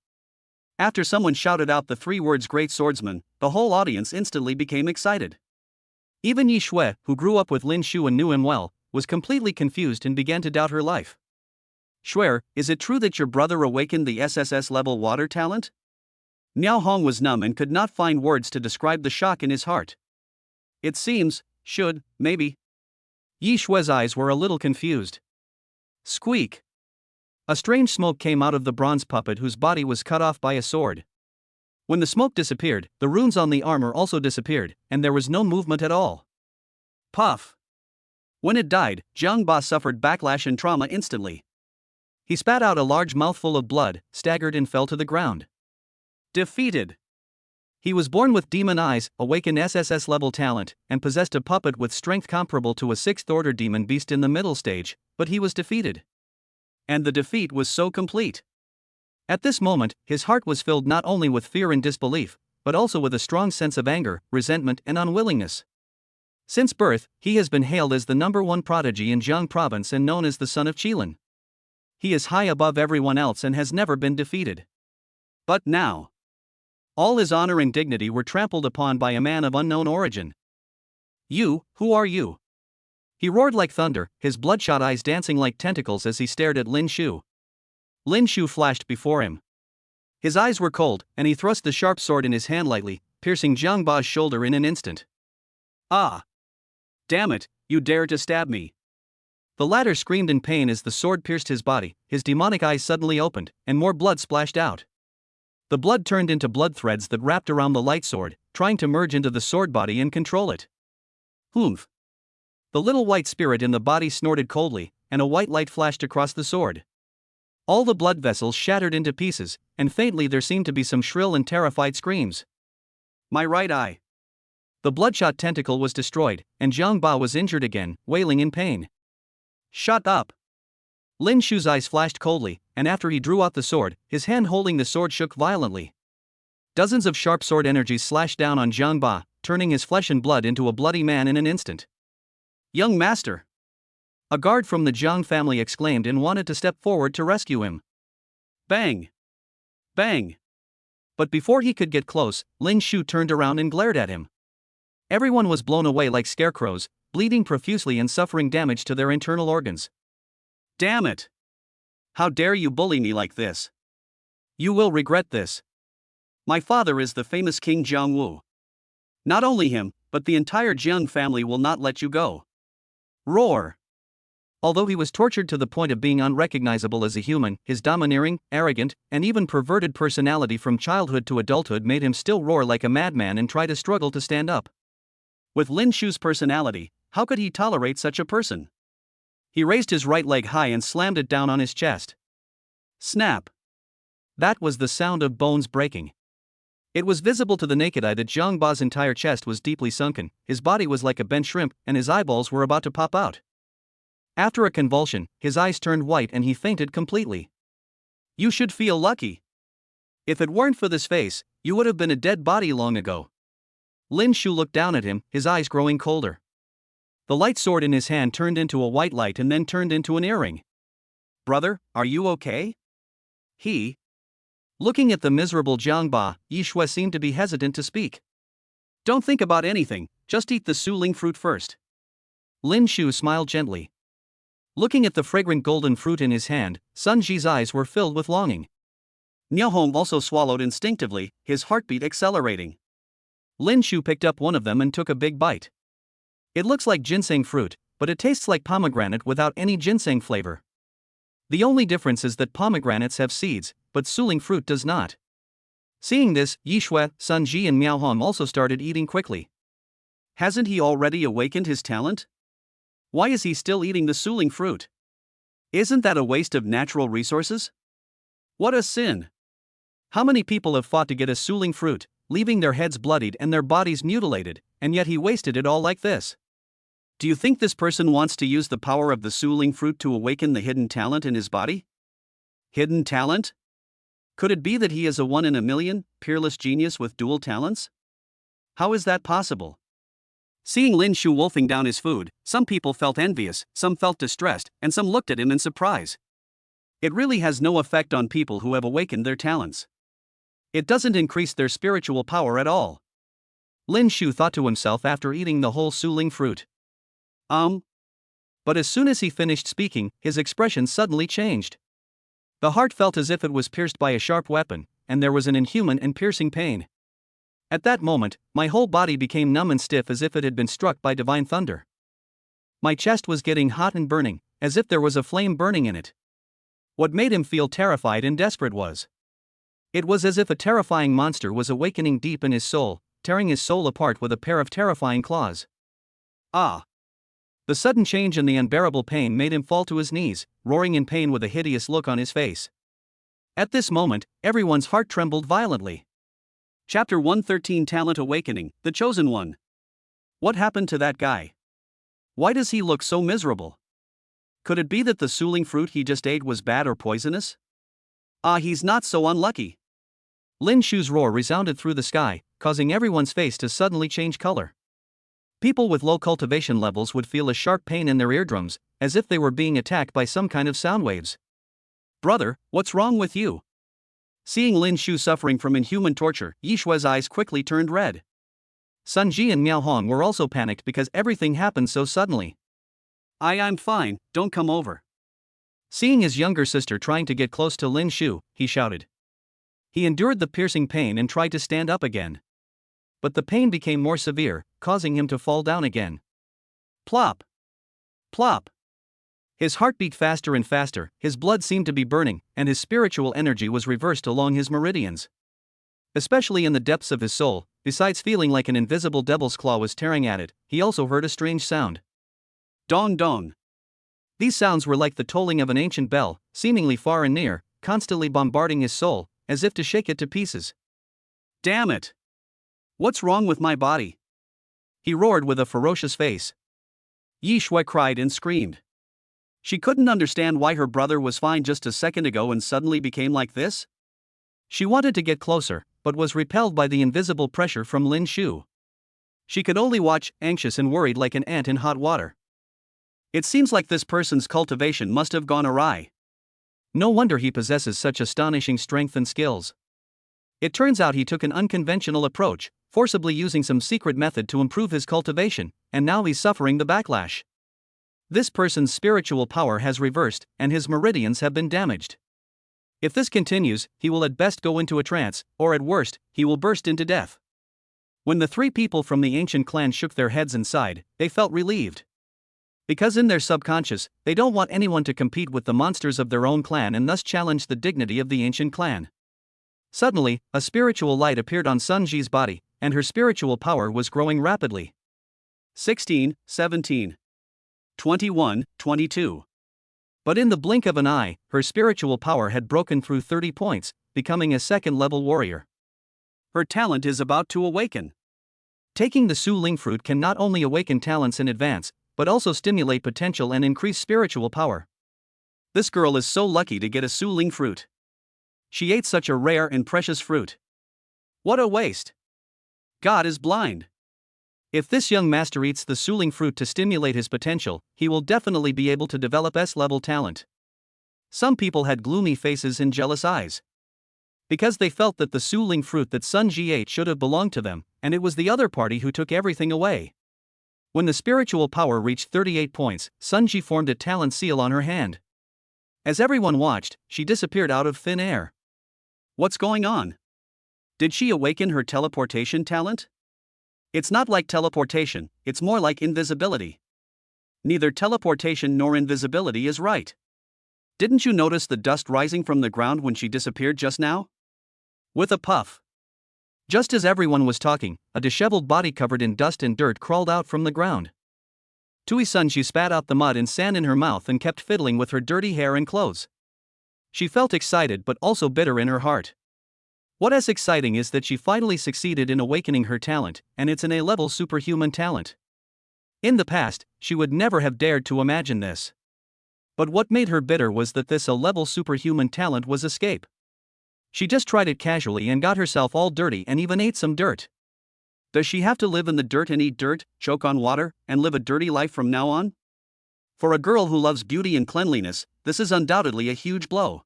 After someone shouted out the 3 words great swordsman, the whole audience instantly became excited. Even Yishui, who grew up with Lin Shu and knew him well, was completely confused and began to doubt her life. Shuer, is it true that your brother awakened the SSS-level water talent? Miao Hong was numb and could not find words to describe the shock in his heart. It seems, maybe. Yishui's eyes were a little confused. Squeak! A strange smoke came out of the bronze puppet whose body was cut off by a sword. When the smoke disappeared, the runes on the armor also disappeared, and there was no movement at all. Puff! When it died, Jiang Ba suffered backlash and trauma instantly. He spat out a large mouthful of blood, staggered and fell to the ground. Defeated! He was born with demon eyes, awakened SSS-level talent, and possessed a puppet with strength comparable to a 6th-order demon beast in the middle stage, but he was defeated. And the defeat was so complete. At this moment, his heart was filled not only with fear and disbelief, but also with a strong sense of anger, resentment, and unwillingness. Since birth, he has been hailed as the #1 prodigy in Jiang province and known as the son of Qilin. He is high above everyone else and has never been defeated. But now, all his honor and dignity were trampled upon by a man of unknown origin. You, who are you? He roared like thunder, his bloodshot eyes dancing like tentacles as he stared at Lin Shu. Lin Shu flashed before him. His eyes were cold, and he thrust the sharp sword in his hand lightly, piercing Jiang Ba's shoulder in an instant. Ah! Damn it, you dare to stab me! The latter screamed in pain as the sword pierced his body, his demonic eyes suddenly opened, and more blood splashed out. The blood turned into blood threads that wrapped around the light sword, trying to merge into the sword body and control it. Humph! The little white spirit in the body snorted coldly, and a white light flashed across the sword. All the blood vessels shattered into pieces, and faintly there seemed to be some shrill and terrified screams. My right eye! The bloodshot tentacle was destroyed, and Jiang Ba was injured again, wailing in pain. Shut up! Lin Shu's eyes flashed coldly, and after he drew out the sword, his hand holding the sword shook violently. Dozens of sharp sword energies slashed down on Jiang Ba, turning his flesh and blood into a bloody man in an instant. Young master! A guard from the Jiang family exclaimed and wanted to step forward to rescue him. Bang! Bang! But before he could get close, Lin Shu turned around and glared at him. Everyone was blown away like scarecrows, bleeding profusely and suffering damage to their internal organs. Damn it! How dare you bully me like this? You will regret this. My father is the famous King Jiangwu. Not only him, but the entire Jiang family will not let you go. Roar. Although he was tortured to the point of being unrecognizable as a human, his domineering, arrogant, and even perverted personality from childhood to adulthood made him still roar like a madman and try to struggle to stand up. With Lin Shu's personality, how could he tolerate such a person? He raised his right leg high and slammed it down on his chest. Snap. That was the sound of bones breaking. It was visible to the naked eye that Zhang Ba's entire chest was deeply sunken, his body was like a bent shrimp, and his eyeballs were about to pop out. After a convulsion, his eyes turned white and he fainted completely. You should feel lucky. If it weren't for this face, you would have been a dead body long ago. Lin Shu looked down at him, his eyes growing colder. The light sword in his hand turned into a white light and then turned into an earring. Brother, are you okay? Looking at the miserable Zhang Ba, Yi Shui seemed to be hesitant to speak. Don't think about anything, just eat the Suling fruit first. Lin Shu smiled gently. Looking at the fragrant golden fruit in his hand, Sun Ji's eyes were filled with longing. Niao Hong also swallowed instinctively, his heartbeat accelerating. Lin Shu picked up one of them and took a big bite. It looks like ginseng fruit, but it tastes like pomegranate without any ginseng flavor. The only difference is that pomegranates have seeds, but Suling fruit does not. Seeing this, Yi Shui, Sun Ji and Miao Hong also started eating quickly. Hasn't he already awakened his talent? Why is he still eating the Suling fruit? Isn't that a waste of natural resources? What a sin! How many people have fought to get a Suling fruit, leaving their heads bloodied and their bodies mutilated, and yet he wasted it all like this? Do you think this person wants to use the power of the Suling fruit to awaken the hidden talent in his body? Hidden talent? Could it be that he is a one-in-a-million, peerless genius with dual talents? How is that possible? Seeing Lin Shu wolfing down his food, some people felt envious, some felt distressed, and some looked at him in surprise. It really has no effect on people who have awakened their talents. It doesn't increase their spiritual power at all. Lin Shu thought to himself after eating the whole Suling fruit. But as soon as he finished speaking, his expression suddenly changed. The heart felt as if it was pierced by a sharp weapon, and there was an inhuman and piercing pain. At that moment, my whole body became numb and stiff as if it had been struck by divine thunder. My chest was getting hot and burning, as if there was a flame burning in it. What made him feel terrified and desperate was. It was as if a terrifying monster was awakening deep in his soul, tearing his soul apart with a pair of terrifying claws. The sudden change and the unbearable pain made him fall to his knees, roaring in pain with a hideous look on his face. At this moment, everyone's heart trembled violently. Chapter 113 Talent Awakening, The Chosen One. What happened to that guy? Why does he look so miserable? Could it be that the Suling fruit he just ate was bad or poisonous? He's not so unlucky. Lin Shu's roar resounded through the sky, causing everyone's face to suddenly change color. People with low cultivation levels would feel a sharp pain in their eardrums, as if they were being attacked by some kind of sound waves. Brother, what's wrong with you? Seeing Lin Shu suffering from inhuman torture, Yi Shui's eyes quickly turned red. Sun Ji and Miao Hong were also panicked because everything happened so suddenly. I'm fine, don't come over. Seeing his younger sister trying to get close to Lin Shu, he shouted. He endured the piercing pain and tried to stand up again. But the pain became more severe, causing him to fall down again. Plop! Plop! His heart beat faster and faster, his blood seemed to be burning, and his spiritual energy was reversed along his meridians. Especially in the depths of his soul, besides feeling like an invisible devil's claw was tearing at it, he also heard a strange sound. Dong dong. These sounds were like the tolling of an ancient bell, seemingly far and near, constantly bombarding his soul, as if to shake it to pieces. Damn it! What's wrong with my body? He roared with a ferocious face. Yi Shui cried and screamed. She couldn't understand why her brother was fine just a second ago and suddenly became like this. She wanted to get closer, but was repelled by the invisible pressure from Lin Shu. She could only watch, anxious and worried like an ant in hot water. It seems like this person's cultivation must have gone awry. No wonder he possesses such astonishing strength and skills. It turns out he took an unconventional approach, forcibly using some secret method to improve his cultivation, and now he's suffering the backlash. This person's spiritual power has reversed, and his meridians have been damaged. If this continues, he will at best go into a trance, or at worst, he will burst into death. When the three people from the ancient clan shook their heads and sighed, they felt relieved. Because in their subconscious, they don't want anyone to compete with the monsters of their own clan and thus challenge the dignity of the ancient clan. Suddenly, a spiritual light appeared on Sun Ji's body, and her spiritual power was growing rapidly. 16, 17, 21, 22. But in the blink of an eye, her spiritual power had broken through 30 points, becoming a second-level warrior. Her talent is about to awaken. Taking the Su Ling fruit can not only awaken talents in advance, but also stimulate potential and increase spiritual power. This girl is so lucky to get a Su Ling fruit. She ate such a rare and precious fruit. What a waste! God is blind. If this young master eats the Su Ling fruit to stimulate his potential, he will definitely be able to develop S-level talent. Some people had gloomy faces and jealous eyes. Because they felt that the Su Ling fruit that Sun Ji ate should have belonged to them, and it was the other party who took everything away. When the spiritual power reached 38 points, Sun Ji formed a talent seal on her hand. As everyone watched, she disappeared out of thin air. What's going on? Did she awaken her teleportation talent? It's not like teleportation, it's more like invisibility. Neither teleportation nor invisibility is right. Didn't you notice the dust rising from the ground when she disappeared just now? With a puff. Just as everyone was talking, a disheveled body covered in dust and dirt crawled out from the ground. Tui Sun Ji spat out the mud and sand in her mouth and kept fiddling with her dirty hair and clothes. She felt excited but also bitter in her heart. What is exciting is that she finally succeeded in awakening her talent, and it's an A-level superhuman talent. In the past, she would never have dared to imagine this. But what made her bitter was that this A-level superhuman talent was escape. She just tried it casually and got herself all dirty and even ate some dirt. Does she have to live in the dirt and eat dirt, choke on water, and live a dirty life from now on? For a girl who loves beauty and cleanliness, this is undoubtedly a huge blow.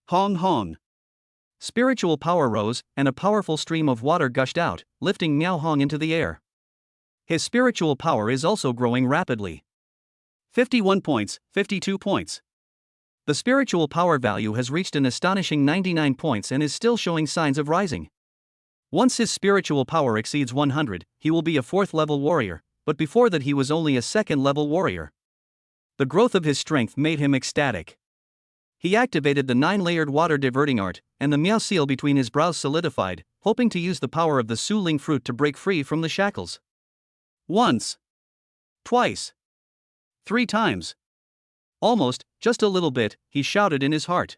Hong Hong. Spiritual power rose, and a powerful stream of water gushed out, lifting Miao Hong into the air. His spiritual power is also growing rapidly. 51 points, 52 points. The spiritual power value has reached an astonishing 99 points and is still showing signs of rising. Once his spiritual power exceeds 100, he will be a 4th-level warrior, but before that he was only a 2nd-level warrior. The growth of his strength made him ecstatic. He activated the 9-layered water diverting art, and the Miao seal between his brows solidified, hoping to use the power of the Su Ling fruit to break free from the shackles. Once. Twice. 3 times. Almost, just a little bit, he shouted in his heart.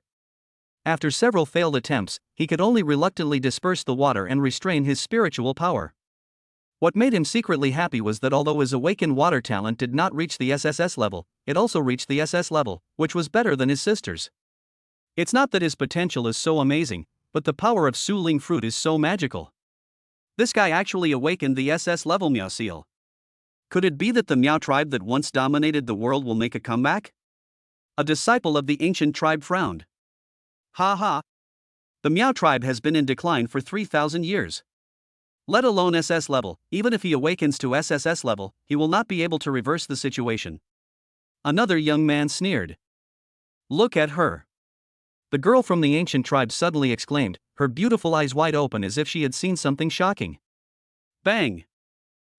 After several failed attempts, he could only reluctantly disperse the water and restrain his spiritual power. What made him secretly happy was that although his awakened water talent did not reach the SSS level, it also reached the SS level, which was better than his sister's. It's not that his potential is so amazing, but the power of Su Ling fruit is so magical. This guy actually awakened the SS level Miao seal. Could it be that the Miao tribe that once dominated the world will make a comeback? A disciple of the ancient tribe frowned. Ha ha. The Miao tribe has been in decline for 3,000 years. Let alone SS level, even if he awakens to SSS level, he will not be able to reverse the situation. Another young man sneered. Look at her. The girl from the ancient tribe suddenly exclaimed, her beautiful eyes wide open as if she had seen something shocking. Bang!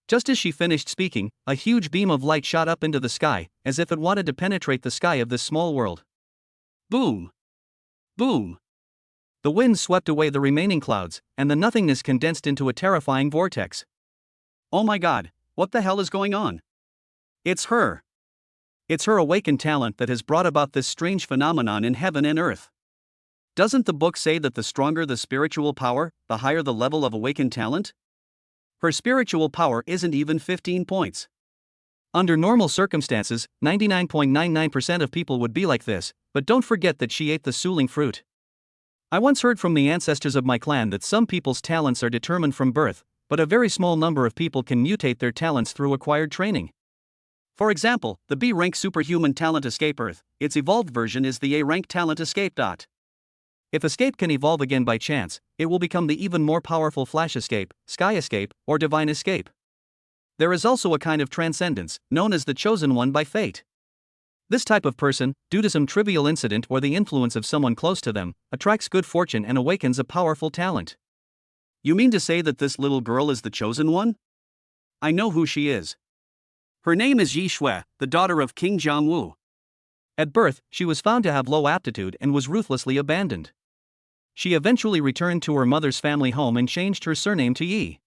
Just as she finished speaking, a huge beam of light shot up into the sky, as if it wanted to penetrate the sky of this small world. Boom! Boom! The wind swept away the remaining clouds, and the nothingness condensed into a terrifying vortex. Oh my god, what the hell is going on? It's her. It's her awakened talent that has brought about this strange phenomenon in heaven and earth. Doesn't the book say that the stronger the spiritual power, the higher the level of awakened talent? Her spiritual power isn't even 15 points. Under normal circumstances, 99.99% of people would be like this, but don't forget that she ate the Su Ling fruit. I once heard from the ancestors of my clan that some people's talents are determined from birth, but a very small number of people can mutate their talents through acquired training. For example, the B-rank superhuman talent Escape Earth, its evolved version is the A-rank talent Escape. If Escape can evolve again by chance, it will become the even more powerful Flash Escape, Sky Escape, or Divine Escape. There is also a kind of transcendence, known as the Chosen One by Fate. This type of person, due to some trivial incident or the influence of someone close to them, attracts good fortune and awakens a powerful talent. You mean to say that this little girl is the chosen one? I know who she is. Her name is Yi Shui, the daughter of King Jiangwu. At birth, she was found to have low aptitude and was ruthlessly abandoned. She eventually returned to her mother's family home and changed her surname to Yi.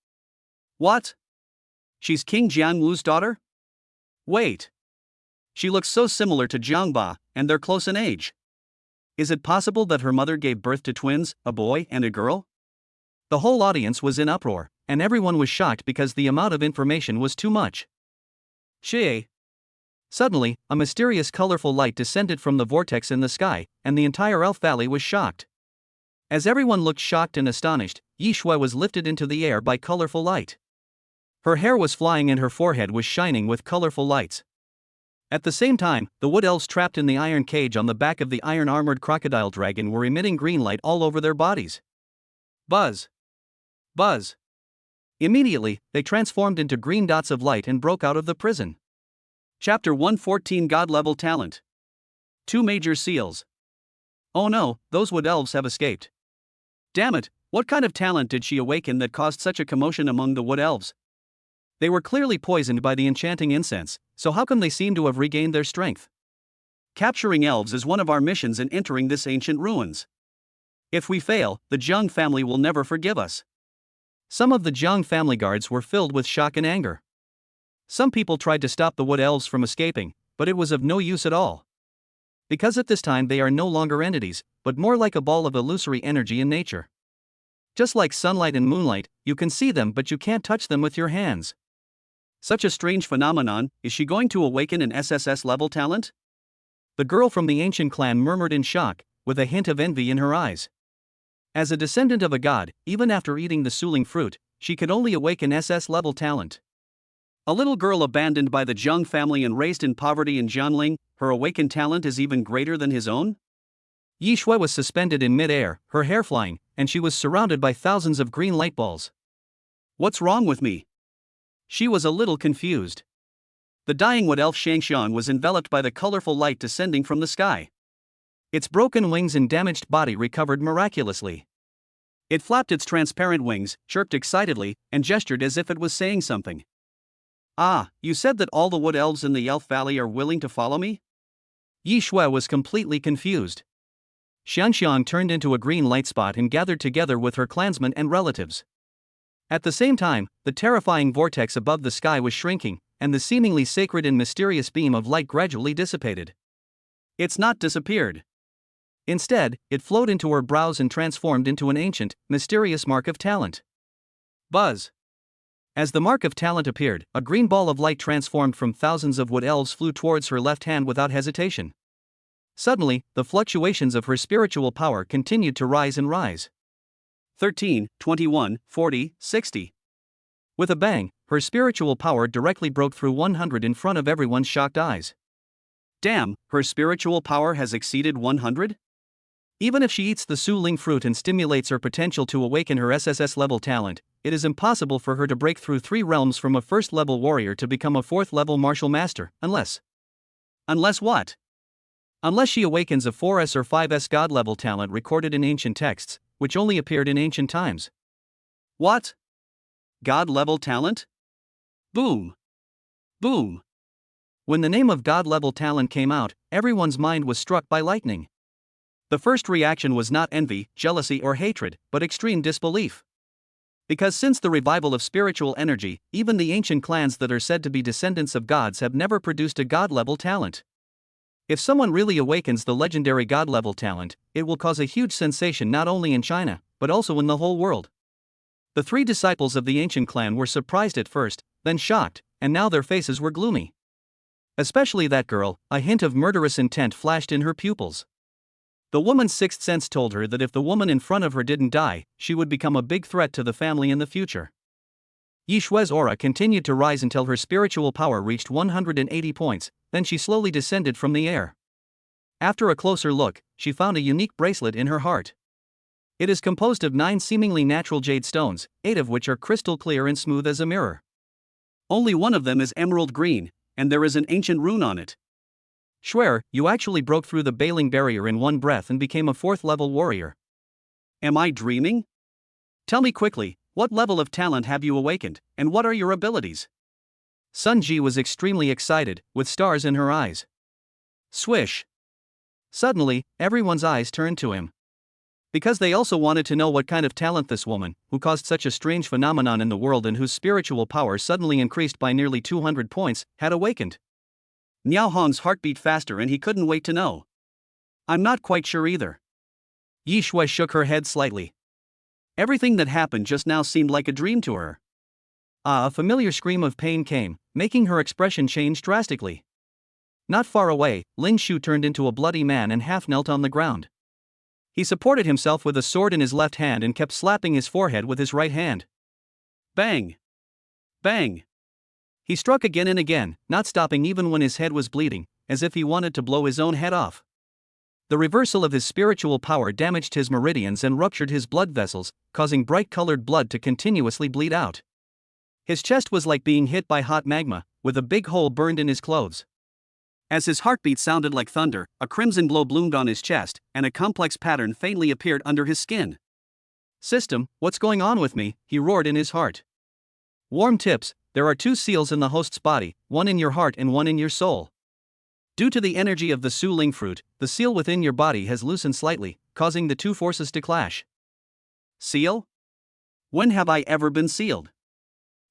What? She's King Jiangwu's daughter? Wait. She looks so similar to Jiangba, and they're close in age. Is it possible that her mother gave birth to twins, a boy and a girl? The whole audience was in uproar, and everyone was shocked because the amount of information was too much. She. Suddenly, a mysterious colorful light descended from the vortex in the sky, and the entire Elf Valley was shocked. As everyone looked shocked and astonished, Yi Shui was lifted into the air by colorful light. Her hair was flying and her forehead was shining with colorful lights. At the same time, the wood elves trapped in the iron cage on the back of the iron-armored crocodile dragon were emitting green light all over their bodies. Buzz! Buzz! Immediately, they transformed into green dots of light and broke out of the prison. Chapter 114 God-level talent. 2 major seals. Oh no, those wood elves have escaped. Damn it, what kind of talent did she awaken that caused such a commotion among the wood elves? They were clearly poisoned by the enchanting incense, so how come they seem to have regained their strength? Capturing elves is one of our missions in entering this ancient ruins. If we fail, the Jiang family will never forgive us. Some of the Jiang family guards were filled with shock and anger. Some people tried to stop the wood elves from escaping, but it was of no use at all. Because at this time they are no longer entities, but more like a ball of illusory energy in nature. Just like sunlight and moonlight, you can see them but you can't touch them with your hands. Such a strange phenomenon. Is she going to awaken an SSS-level talent? The girl from the ancient clan murmured in shock, with a hint of envy in her eyes. As a descendant of a god, even after eating the suling fruit, she could only awaken SS-level talent. A little girl abandoned by the Jiang family and raised in poverty in Jianling, her awakened talent is even greater than his own? Yi Shui was suspended in mid-air, her hair flying, and she was surrounded by thousands of green light balls. What's wrong with me? She was a little confused. The dying wood elf Shangxian was enveloped by the colorful light descending from the sky. Its broken wings and damaged body recovered miraculously. It flapped its transparent wings, chirped excitedly, and gestured as if it was saying something. Ah, you said that all the wood elves in the Elf Valley are willing to follow me? Yi Shui was completely confused. Xianxiang turned into a green light spot and gathered together with her clansmen and relatives. At the same time, the terrifying vortex above the sky was shrinking, and the seemingly sacred and mysterious beam of light gradually dissipated. It's not disappeared. Instead, it flowed into her brows and transformed into an ancient, mysterious mark of talent. Buzz! As the mark of talent appeared, a green ball of light transformed from thousands of wood elves flew towards her left hand without hesitation. Suddenly, the fluctuations of her spiritual power continued to rise and rise. 13, 21, 40, 60. With a bang, her spiritual power directly broke through 100 in front of everyone's shocked eyes. Damn, her spiritual power has exceeded 100? Even if she eats the suling fruit and stimulates her potential to awaken her SSS-level talent, it is impossible for her to break through 3 realms from a first-level warrior to become a 4th-level martial master, unless... Unless what? Unless she awakens a 4S or 5S god-level talent recorded in ancient texts, which only appeared in ancient times. What? God-level talent? Boom! Boom! When the name of god-level talent came out, everyone's mind was struck by lightning. The first reaction was not envy, jealousy or hatred, but extreme disbelief. Because since the revival of spiritual energy, even the ancient clans that are said to be descendants of gods have never produced a god-level talent. If someone really awakens the legendary god-level talent, it will cause a huge sensation not only in China, but also in the whole world. The 3 disciples of the ancient clan were surprised at first, then shocked, and now their faces were gloomy. Especially that girl, a hint of murderous intent flashed in her pupils. The woman's 6th sense told her that if the woman in front of her didn't die, she would become a big threat to the family in the future. Yi Shui's aura continued to rise until her spiritual power reached 180 points, then she slowly descended from the air. After a closer look, she found a unique bracelet in her heart. It is composed of 9 seemingly natural jade stones, 8 of which are crystal clear and smooth as a mirror. Only one of them is emerald green, and there is an ancient rune on it. Schwer, you actually broke through the bailing barrier in one breath and became a 4th-level warrior. Am I dreaming? Tell me quickly, what level of talent have you awakened, and what are your abilities? Sun Ji was extremely excited, with stars in her eyes. Swish. Suddenly, everyone's eyes turned to him. Because they also wanted to know what kind of talent this woman, who caused such a strange phenomenon in the world and whose spiritual power suddenly increased by nearly 200 points, had awakened. Niao Hong's heart beat faster and he couldn't wait to know. I'm not quite sure either. Yi Shui shook her head slightly. Everything that happened just now seemed like a dream to her. A familiar scream of pain came, making her expression change drastically. Not far away, Lin Shu turned into a bloody man and half knelt on the ground. He supported himself with a sword in his left hand and kept slapping his forehead with his right hand. Bang! Bang! He struck again and again, not stopping even when his head was bleeding, as if he wanted to blow his own head off. The reversal of his spiritual power damaged his meridians and ruptured his blood vessels, causing bright-colored blood to continuously bleed out. His chest was like being hit by hot magma, with a big hole burned in his clothes. As his heartbeat sounded like thunder, a crimson glow bloomed on his chest, and a complex pattern faintly appeared under his skin. System, what's going on with me? He roared in his heart. Warm tips, there are 2 seals in the host's body, one in your heart and one in your soul. Due to the energy of the Su Ling fruit, the seal within your body has loosened slightly, causing the 2 forces to clash. Seal? When have I ever been sealed?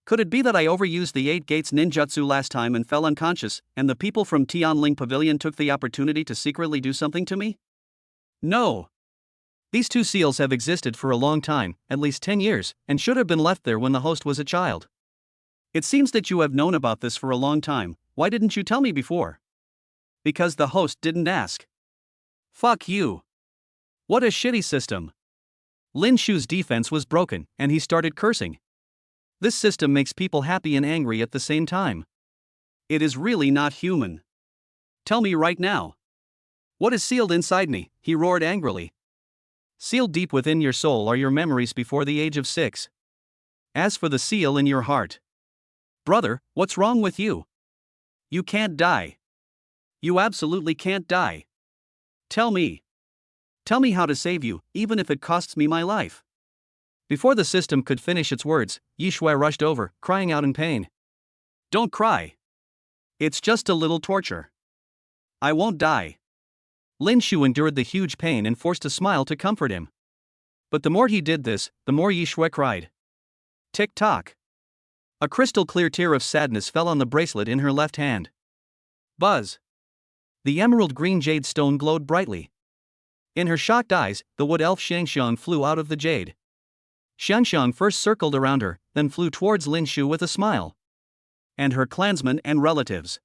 Could it be that I overused the 8 gates ninjutsu last time and fell unconscious, and the people from Tianling Pavilion took the opportunity to secretly do something to me? No. These 2 seals have existed for a long time, at least 10 years, and should have been left there when the host was a child. It seems that you have known about this for a long time. Why didn't you tell me before? Because the host didn't ask. Fuck you. What a shitty system. Lin Shu's defense was broken, and he started cursing. This system makes people happy and angry at the same time. It is really not human. Tell me right now. What is sealed inside me? He roared angrily. Sealed deep within your soul are your memories before the age of 6. As for the seal in your heart. Brother, what's wrong with you? You can't die. You absolutely can't die. Tell me. Tell me how to save you, even if it costs me my life. Before the system could finish its words, Yi Shui rushed over, crying out in pain. Don't cry. It's just a little torture. I won't die. Lin Shu endured the huge pain and forced a smile to comfort him. But the more he did this, the more Yi Shui cried. Tick-tock. A crystal-clear tear of sadness fell on the bracelet in her left hand. Buzz. The emerald-green jade stone glowed brightly. In her shocked eyes, the wood elf Xiangxiang flew out of the jade. Xiangxiang first circled around her, then flew towards Lin Shu with a smile. And her clansmen and relatives.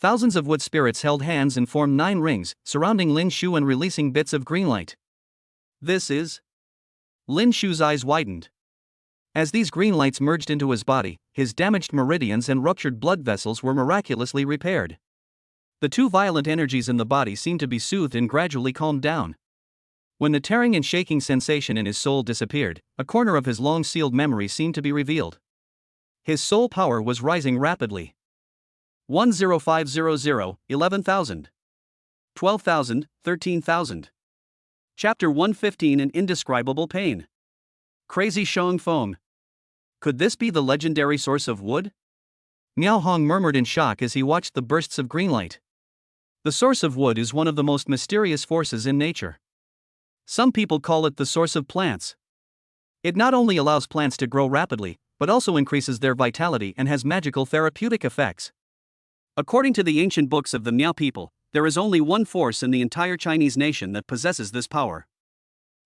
Thousands of wood spirits held hands and formed 9 rings, surrounding Lin Shu and releasing bits of green light. This is? Lin Shu's eyes widened. As these green lights merged into his body, his damaged meridians and ruptured blood vessels were miraculously repaired. The 2 violent energies in the body seemed to be soothed and gradually calmed down. When the tearing and shaking sensation in his soul disappeared, a corner of his long-sealed memory seemed to be revealed. His soul power was rising rapidly. 10500, 11,000. 12,000, 13,000. Chapter 115 An Indescribable Pain. Crazy Shong Feng. Could this be the legendary source of wood? Miao Hong murmured in shock as he watched the bursts of green light. The source of wood is one of the most mysterious forces in nature. Some people call it the source of plants. It not only allows plants to grow rapidly, but also increases their vitality and has magical therapeutic effects. According to the ancient books of the Miao people, there is only one force in the entire Chinese nation that possesses this power.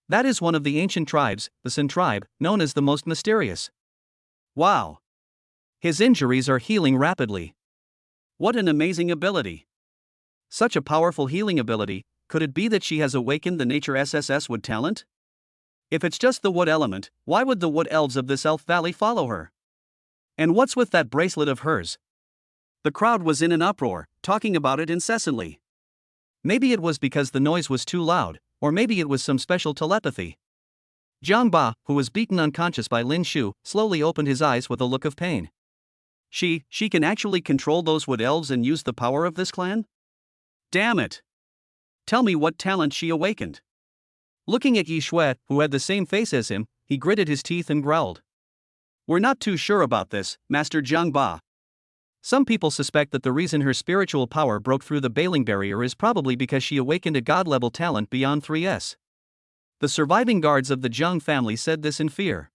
That is one of the ancient tribes, the Sun tribe, known as the most mysterious. Wow! His injuries are healing rapidly. What an amazing ability! Such a powerful healing ability. Could it be that she has awakened the nature SSS wood talent? If it's just the wood element, why would the wood elves of this elf valley follow her? And what's with that bracelet of hers? The crowd was in an uproar, talking about it incessantly. Maybe it was because the noise was too loud, or maybe it was some special telepathy. Jiang Ba, who was beaten unconscious by Lin Shu, slowly opened his eyes with a look of pain. She can actually control those wood elves and use the power of this clan? Damn it! Tell me what talent she awakened. Looking at Yi Shui, who had the same face as him, he gritted his teeth and growled. We're not too sure about this, Master Jiang Ba. Some people suspect that the reason her spiritual power broke through the bailing barrier is probably because she awakened a god-level talent beyond 3S. The surviving guards of the Jiang family said this in fear.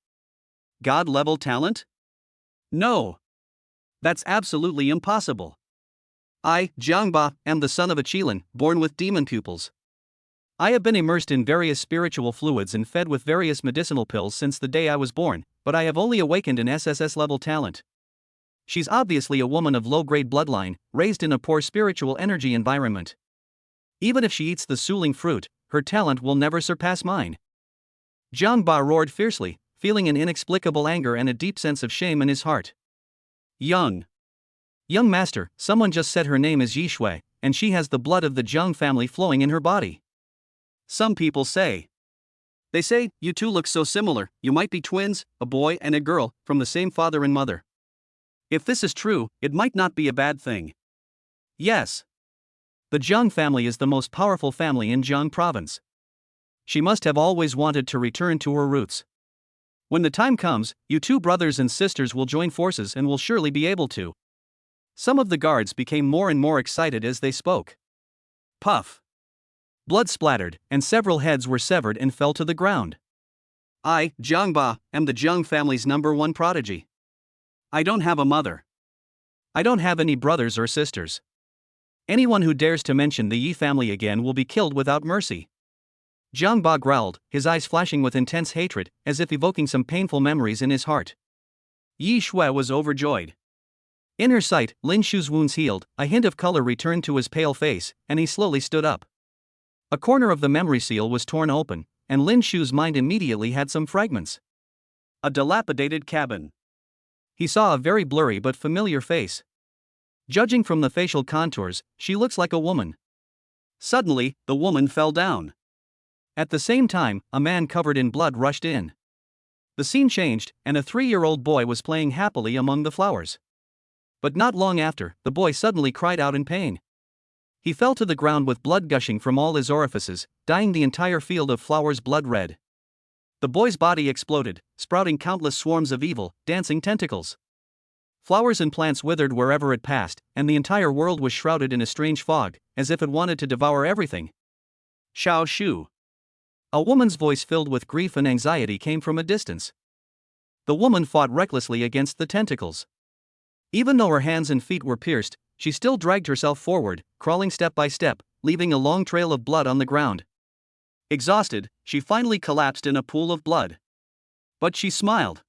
God-level talent? No. That's absolutely impossible. I, Jiang Ba, am the son of a Qilin, born with demon pupils. I have been immersed in various spiritual fluids and fed with various medicinal pills since the day I was born, but I have only awakened an SSS-level talent. She's obviously a woman of low-grade bloodline, raised in a poor spiritual energy environment. Even if she eats the suling fruit, her talent will never surpass mine. Jiang Ba roared fiercely, feeling an inexplicable anger and a deep sense of shame in his heart. Young master, someone just said her name is Yi Shui, and she has the blood of the Jiang family flowing in her body. Some people say. They say, you two look so similar, you might be twins, a boy and a girl, from the same father and mother. If this is true, it might not be a bad thing. Yes. The Jiang family is the most powerful family in Jiang province. She must have always wanted to return to her roots. When the time comes, you two brothers and sisters will join forces and will surely be able to. Some of the guards became more and more excited as they spoke. Puff. Blood splattered, and several heads were severed and fell to the ground. I, Jiang Ba, am the Jiang family's #1 prodigy. I don't have a mother. I don't have any brothers or sisters. Anyone who dares to mention the Yi family again will be killed without mercy. Jiang Ba growled, his eyes flashing with intense hatred, as if evoking some painful memories in his heart. Yi Shui was overjoyed. In her sight, Lin Shu's wounds healed, a hint of color returned to his pale face, and he slowly stood up. A corner of the memory seal was torn open, and Lin Shu's mind immediately had some fragments. A dilapidated cabin. He saw a very blurry but familiar face. Judging from the facial contours, she looks like a woman. Suddenly, the woman fell down. At the same time, a man covered in blood rushed in. The scene changed, and a 3-year-old boy was playing happily among the flowers. But not long after, the boy suddenly cried out in pain. He fell to the ground with blood gushing from all his orifices, dyeing the entire field of flowers blood red. The boy's body exploded, sprouting countless swarms of evil, dancing tentacles. Flowers and plants withered wherever it passed, and the entire world was shrouded in a strange fog, as if it wanted to devour everything. Xiao Shu. A woman's voice filled with grief and anxiety came from a distance. The woman fought recklessly against the tentacles. Even though her hands and feet were pierced, she still dragged herself forward, crawling step by step, leaving a long trail of blood on the ground. Exhausted, she finally collapsed in a pool of blood. But she smiled.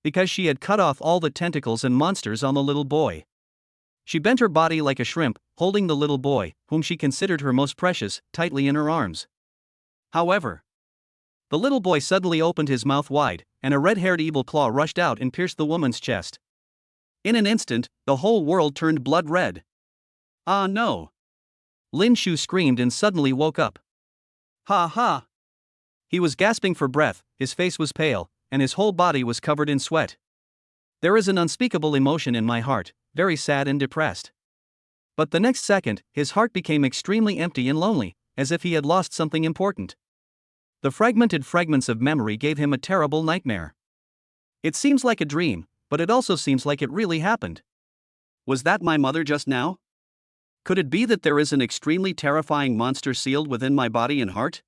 Because she had cut off all the tentacles and monsters on the little boy. She bent her body like a shrimp, holding the little boy, whom she considered her most precious, tightly in her arms. However, the little boy suddenly opened his mouth wide, and a red-haired evil claw rushed out and pierced the woman's chest. In an instant, the whole world turned blood red. Ah no! Lin Shu screamed and suddenly woke up. Ha ha! He was gasping for breath, his face was pale, and his whole body was covered in sweat. There is an unspeakable emotion in my heart, very sad and depressed. But the next second, his heart became extremely empty and lonely, as if he had lost something important. The fragmented fragments of memory gave him a terrible nightmare. It seems like a dream, but it also seems like it really happened. Was that my mother just now? Could it be that there is an extremely terrifying monster sealed within my body and heart?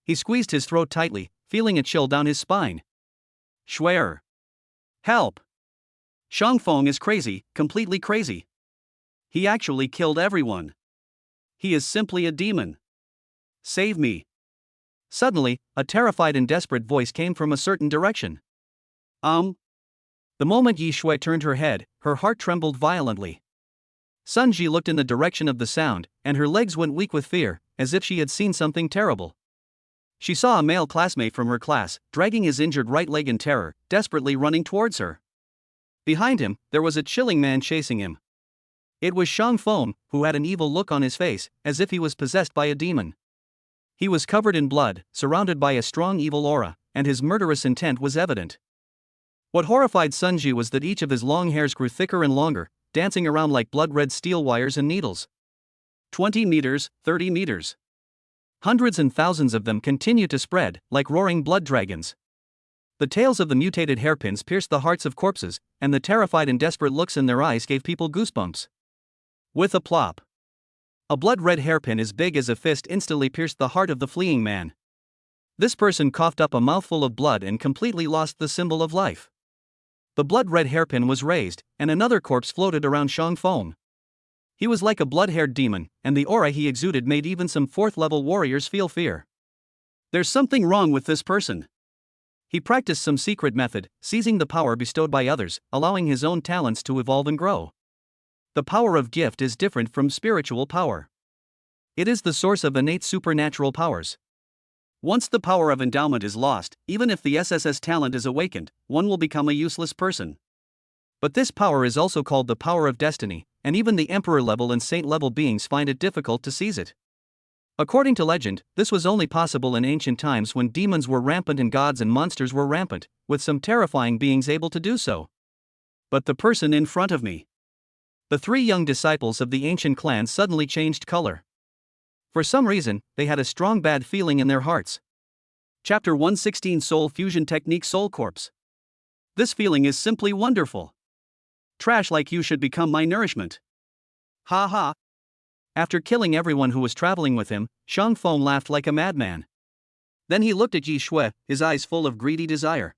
He squeezed his throat tightly, feeling a chill down his spine. Shui'er. Help! Shangfeng is crazy, completely crazy. He actually killed everyone. He is simply a demon. Save me. Suddenly, a terrified and desperate voice came from a certain direction. The moment Yi Shui turned her head, her heart trembled violently. Sun Ji looked in the direction of the sound, and her legs went weak with fear, as if she had seen something terrible. She saw a male classmate from her class, dragging his injured right leg in terror, desperately running towards her. Behind him, there was a chilling man chasing him. It was Shang Feng, who had an evil look on his face, as if he was possessed by a demon. He was covered in blood, surrounded by a strong evil aura, and his murderous intent was evident. What horrified Sun Ji was that each of his long hairs grew thicker and longer, dancing around like blood-red steel wires and needles. 20 meters, 30 meters. Hundreds and thousands of them continue to spread, like roaring blood dragons. The tails of the mutated hairpins pierced the hearts of corpses, and the terrified and desperate looks in their eyes gave people goosebumps. With a plop, a blood-red hairpin as big as a fist instantly pierced the heart of the fleeing man. This person coughed up a mouthful of blood and completely lost the symbol of life. The blood-red hairpin was raised, and another corpse floated around Shang Feng. He was like a blood-haired demon, and the aura he exuded made even some 4th-level warriors feel fear. There's something wrong with this person. He practiced some secret method, seizing the power bestowed by others, allowing his own talents to evolve and grow. The power of gift is different from spiritual power. It is the source of innate supernatural powers. Once the power of endowment is lost, even if the SSS talent is awakened, one will become a useless person. But this power is also called the power of destiny, and even the emperor-level and saint-level beings find it difficult to seize it. According to legend, this was only possible in ancient times when demons were rampant and gods and monsters were rampant, with some terrifying beings able to do so. But the person in front of me. The 3 young disciples of the ancient clan suddenly changed color. For some reason, they had a strong bad feeling in their hearts. Chapter 116 Soul Fusion Technique Soul Corpse. This feeling is simply wonderful. Trash like you should become my nourishment. Ha ha. After killing everyone who was traveling with him, Shang Feng laughed like a madman. Then he looked at Yi Shui, his eyes full of greedy desire.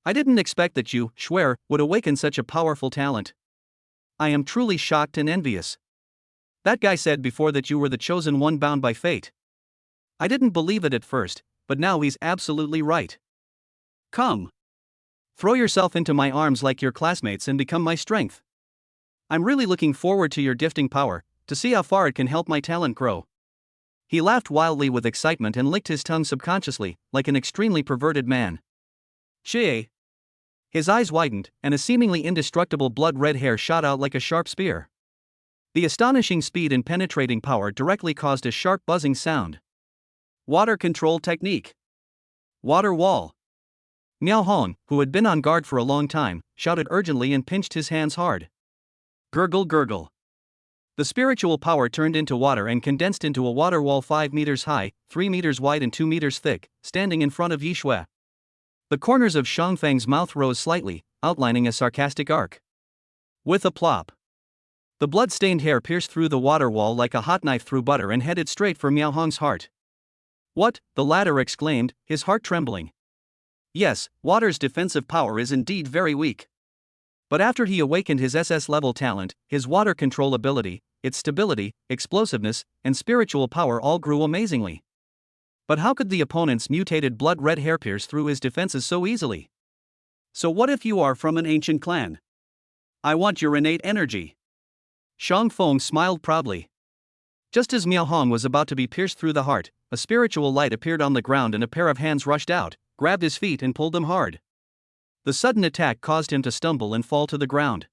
I didn't expect that you, Shui, would awaken such a powerful talent. I am truly shocked and envious. That guy said before that you were the chosen one bound by fate. I didn't believe it at first, but now he's absolutely right. Come. Throw yourself into my arms like your classmates and become my strength. I'm really looking forward to your gifting power, to see how far it can help my talent grow. He laughed wildly with excitement and licked his tongue subconsciously, like an extremely perverted man. Xie. His eyes widened, and a seemingly indestructible blood-red hair shot out like a sharp spear. The astonishing speed and penetrating power directly caused a sharp buzzing sound. Water control technique. Water wall. Miao Hong, who had been on guard for a long time, shouted urgently and pinched his hands hard. Gurgle gurgle. The spiritual power turned into water and condensed into a water wall 5 meters high, 3 meters wide and 2 meters thick, standing in front of Yi Shui. The corners of Shang Feng's mouth rose slightly, outlining a sarcastic arc. With a plop, the blood-stained hair pierced through the water wall like a hot knife through butter and headed straight for Miao Hong's heart. What? The latter exclaimed, his heart trembling. Yes, water's defensive power is indeed very weak. But after he awakened his SS-level talent, his water control ability, its stability, explosiveness, and spiritual power all grew amazingly. But how could the opponent's mutated blood-red hair pierce through his defenses so easily? So what if you are from an ancient clan? I want your innate energy. Shang Feng smiled proudly. Just as Miao Hong was about to be pierced through the heart, a spiritual light appeared on the ground and a pair of hands rushed out, grabbed his feet and pulled them hard. The sudden attack caused him to stumble and fall to the ground.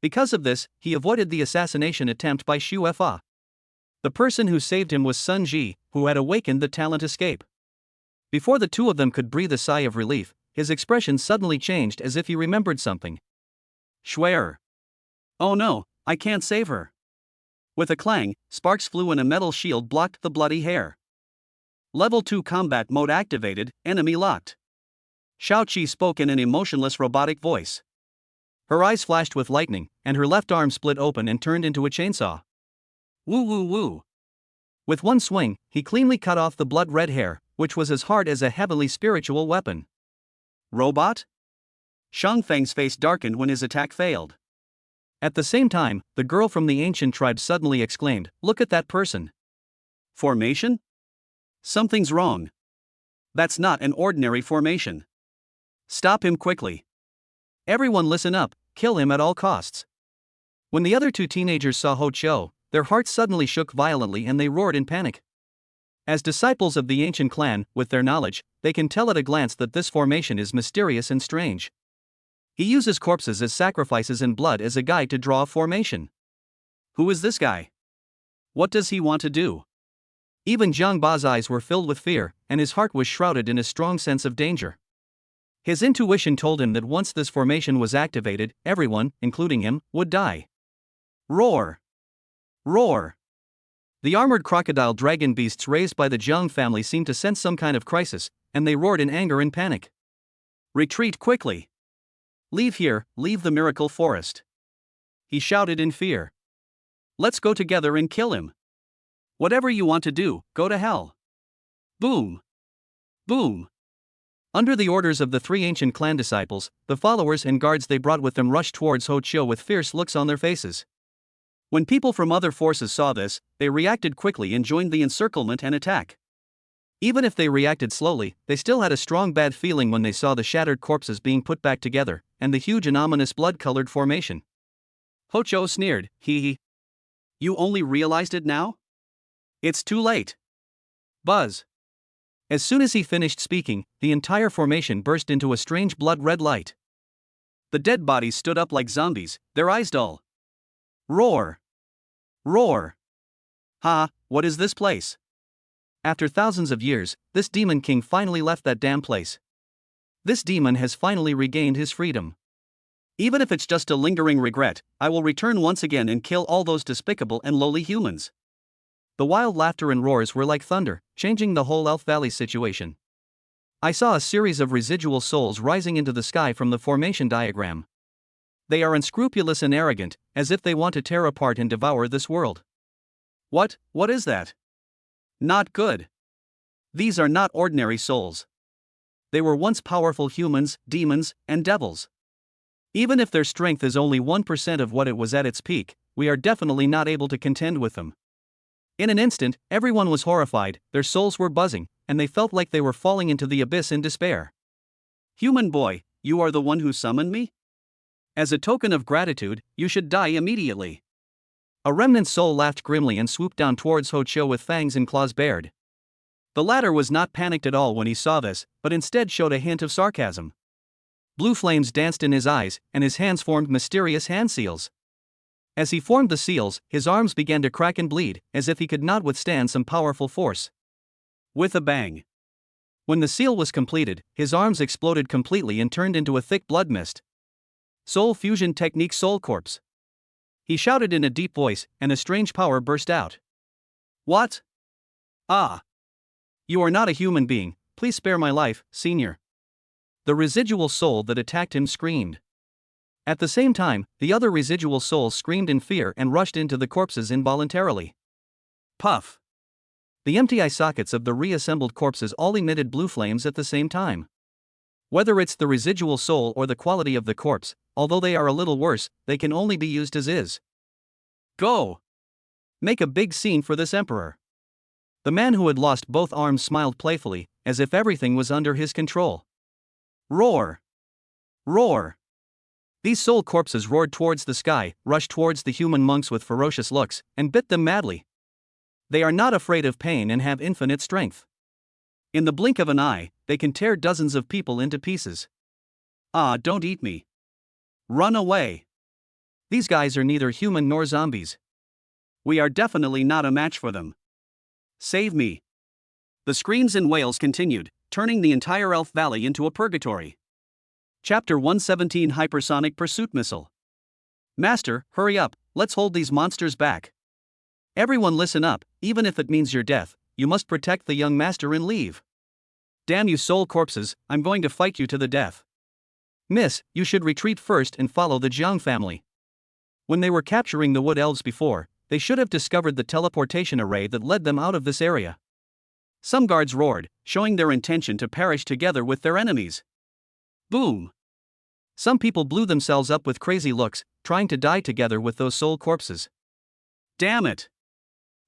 Because of this, he avoided the assassination attempt by Xu Fa. The person who saved him was Sun Ji, who had awakened the talent escape. Before the two of them could breathe a sigh of relief, his expression suddenly changed as if he remembered something. Shui. Oh no, I can't save her. With a clang, sparks flew and a metal shield blocked the bloody hair. Level 2 combat mode activated, enemy locked. Xiao Qi spoke in an emotionless robotic voice. Her eyes flashed with lightning, and her left arm split open and turned into a chainsaw. Woo woo woo. With one swing, he cleanly cut off the blood-red hair, which was as hard as a heavily spiritual weapon. Robot? Shang Feng's face darkened when his attack failed. At the same time, the girl from the ancient tribe suddenly exclaimed, "Look at that person." Formation? Something's wrong. That's not an ordinary formation. Stop him quickly. Everyone listen up, kill him at all costs. When the other two teenagers saw Ho Chiu, their hearts suddenly shook violently and they roared in panic. As disciples of the ancient clan, with their knowledge, they can tell at a glance that this formation is mysterious and strange. He uses corpses as sacrifices and blood as a guide to draw a formation. Who is this guy? What does he want to do? Even Zhang Ba's eyes were filled with fear, and his heart was shrouded in a strong sense of danger. His intuition told him that once this formation was activated, everyone, including him, would die. Roar! Roar! The armored crocodile dragon beasts raised by the Jiang family seemed to sense some kind of crisis, and they roared in anger and panic. Retreat quickly! Leave here, leave the miracle forest! He shouted in fear. Let's go together and kill him. Whatever you want to do, go to hell. Boom! Boom! Under the orders of the three ancient clan disciples, the followers and guards they brought with them rushed towards Ho Chiu with fierce looks on their faces. When people from other forces saw this, they reacted quickly and joined the encirclement and attack. Even if they reacted slowly, they still had a strong bad feeling when they saw the shattered corpses being put back together, and the huge and ominous blood-colored formation. Ho Chiu sneered, hee hee. You only realized it now? It's too late. Buzz. As soon as he finished speaking, the entire formation burst into a strange blood-red light. The dead bodies stood up like zombies, their eyes dull. Roar! Roar! Ha, what is this place? After thousands of years, this demon king finally left that damn place. This demon has finally regained his freedom. Even if it's just a lingering regret, I will return once again and kill all those despicable and lowly humans. The wild laughter and roars were like thunder, changing the whole Elf Valley situation. I saw a series of residual souls rising into the sky from the formation diagram. They are unscrupulous and arrogant, as if they want to tear apart and devour this world. What is that? Not good. These are not ordinary souls. They were once powerful humans, demons, and devils. Even if their strength is only 1% of what it was at its peak, we are definitely not able to contend with them. In an instant, everyone was horrified, their souls were buzzing, and they felt like they were falling into the abyss in despair. Human boy, you are the one who summoned me? As a token of gratitude, you should die immediately. A remnant soul laughed grimly and swooped down towards Ho Chiu with fangs and claws bared. The latter was not panicked at all when he saw this, but instead showed a hint of sarcasm. Blue flames danced in his eyes, and his hands formed mysterious hand seals. As he formed the seals, his arms began to crack and bleed, as if he could not withstand some powerful force. With a bang. When the seal was completed, his arms exploded completely and turned into a thick blood mist. Soul Fusion Technique Soul Corpse. He shouted in a deep voice, and a strange power burst out. What? Ah! You are not a human being, please spare my life, Senior. The residual soul that attacked him screamed. At the same time, the other residual souls screamed in fear and rushed into the corpses involuntarily. Puff! The empty eye sockets of the reassembled corpses all emitted blue flames at the same time. Whether it's the residual soul or the quality of the corpse, although they are a little worse, they can only be used as is. Go! Make a big scene for this emperor. The man who had lost both arms smiled playfully, as if everything was under his control. Roar! Roar! These soul corpses roared towards the sky, rushed towards the human monks with ferocious looks, and bit them madly. They are not afraid of pain and have infinite strength. In the blink of an eye, they can tear dozens of people into pieces. Ah, don't eat me. Run away. These guys are neither human nor zombies. We are definitely not a match for them. Save me. The screams and wails continued, turning the entire Elf Valley into a purgatory. Chapter 117 Hypersonic Pursuit Missile. Master, hurry up, let's hold these monsters back. Everyone listen up, even if it means your death, you must protect the young master and leave. Damn you soul corpses, I'm going to fight you to the death. Miss, you should retreat first and follow the Jiang family. When they were capturing the wood elves before, they should have discovered the teleportation array that led them out of this area. Some guards roared, showing their intention to perish together with their enemies. Boom! Some people blew themselves up with crazy looks, trying to die together with those soul corpses. Damn it!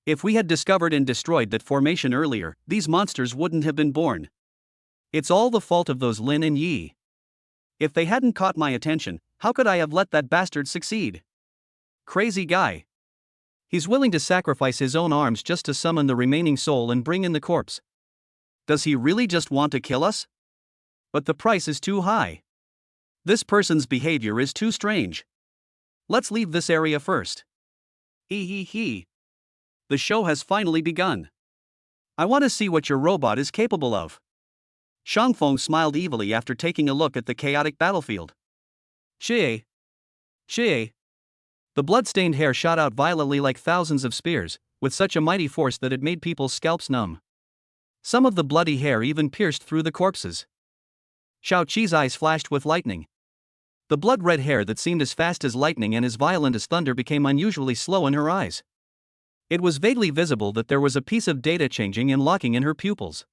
If we had discovered and destroyed that formation earlier, these monsters wouldn't have been born. It's all the fault of those Lin and Yi. If they hadn't caught my attention, how could I have let that bastard succeed? Crazy guy. He's willing to sacrifice his own arms just to summon the remaining soul and bring in the corpse. Does he really just want to kill us? But the price is too high. This person's behavior is too strange. Let's leave this area first. Hee. The show has finally begun. I want to see what your robot is capable of. Shangfeng smiled evilly after taking a look at the chaotic battlefield. Xie. The blood-stained hair shot out violently like thousands of spears, with such a mighty force that it made people's scalps numb. Some of the bloody hair even pierced through the corpses. Xiaoqi's eyes flashed with lightning. The blood-red hair that seemed as fast as lightning and as violent as thunder became unusually slow in her eyes. It was vaguely visible that there was a piece of data changing and locking in her pupils.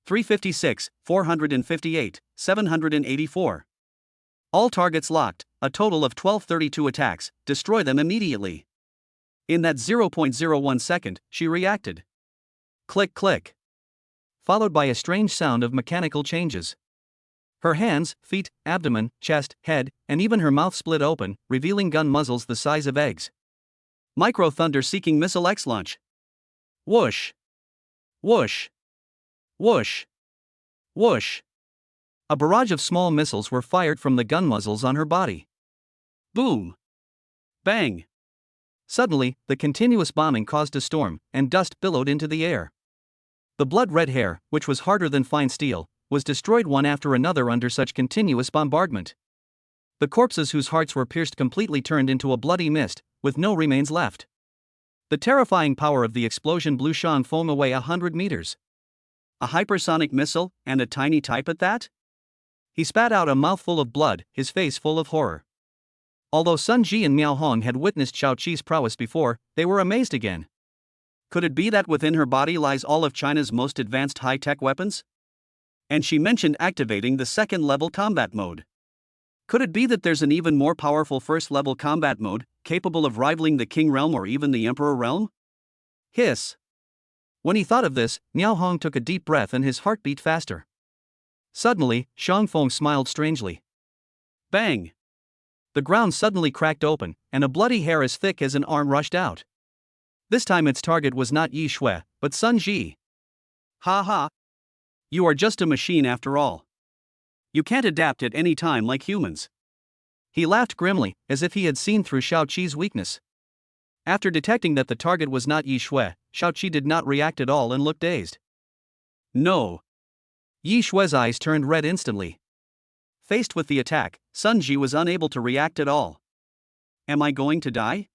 356, 458, 784. All targets locked, a total of 1232 attacks, destroy them immediately. In that 0.01 second, she reacted. Click click. Followed by a strange sound of mechanical changes. Her hands, feet, abdomen, chest, head, and even her mouth split open, revealing gun muzzles the size of eggs. Micro thunder seeking missile X launch. Whoosh. Whoosh. Whoosh. Whoosh. A barrage of small missiles were fired from the gun muzzles on her body. Boom. Bang. Suddenly, the continuous bombing caused a storm, and dust billowed into the air. The blood-red hair, which was harder than fine steel, was destroyed one after another under such continuous bombardment. The corpses whose hearts were pierced completely turned into a bloody mist, with no remains left. The terrifying power of the explosion blew Shang Feng away 100 meters. A hypersonic missile, and a tiny type at that? He spat out a mouthful of blood, his face full of horror. Although Sun Ji and Miao Hong had witnessed Xiaoqi's prowess before, they were amazed again. Could it be that within her body lies all of China's most advanced high-tech weapons? And she mentioned activating the second-level combat mode. Could it be that there's an even more powerful first-level combat mode, capable of rivaling the King Realm or even the Emperor Realm? Hiss. When he thought of this, Miao Hong took a deep breath and his heart beat faster. Suddenly, Shang Feng smiled strangely. Bang! The ground suddenly cracked open, and a bloody hair as thick as an arm rushed out. This time its target was not Yi Shui, but Sun Ji. Ha ha! You are just a machine after all. You can't adapt at any time like humans. He laughed grimly, as if he had seen through Xiaoqi's weakness. After detecting that the target was not Yi Shui, Xiaoqi did not react at all and looked dazed. No. Yi Shui's eyes turned red instantly. Faced with the attack, Sun Ji was unable to react at all. Am I going to die?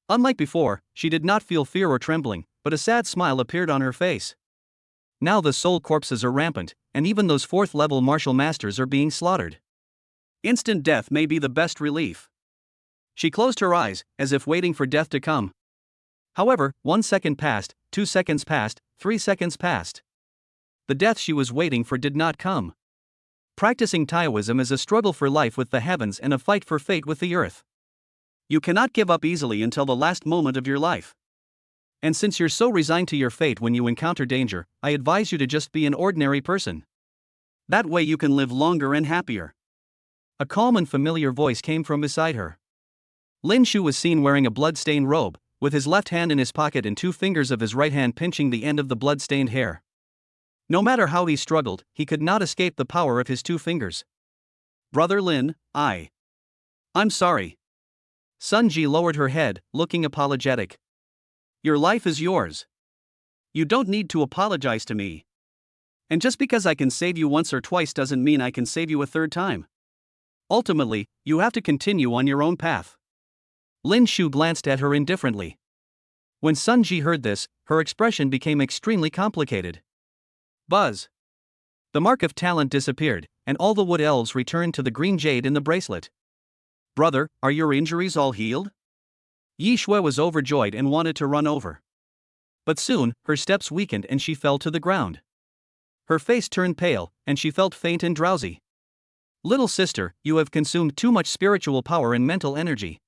Unlike before, she did not feel fear or trembling, but a sad smile appeared on her face. Now the soul corpses are rampant, and even those fourth-level martial masters are being slaughtered. Instant death may be the best relief. She closed her eyes, as if waiting for death to come. However, 1 second passed, 2 seconds passed, 3 seconds passed. The death she was waiting for did not come. Practicing Taoism is a struggle for life with the heavens and a fight for fate with the earth. You cannot give up easily until the last moment of your life. And since you're so resigned to your fate when you encounter danger, I advise you to just be an ordinary person. That way you can live longer and happier. A calm and familiar voice came from beside her. Lin Shu was seen wearing a blood-stained robe, with his left hand in his pocket and 2 fingers of his right hand pinching the end of the blood-stained hair. No matter how he struggled, he could not escape the power of his 2 fingers. Brother Lin, I'm sorry. Sun Ji lowered her head, looking apologetic. Your life is yours. You don't need to apologize to me. And just because I can save you once or twice doesn't mean I can save you a third time. Ultimately, you have to continue on your own path. Lin Shu glanced at her indifferently. When Sun Ji heard this, her expression became extremely complicated. Buzz. The mark of talent disappeared, and all the wood elves returned to the green jade in the bracelet. Brother, are your injuries all healed? Yi Shui was overjoyed and wanted to run over. But soon, her steps weakened and she fell to the ground. Her face turned pale, and she felt faint and drowsy. Little sister, you have consumed too much spiritual power and mental energy.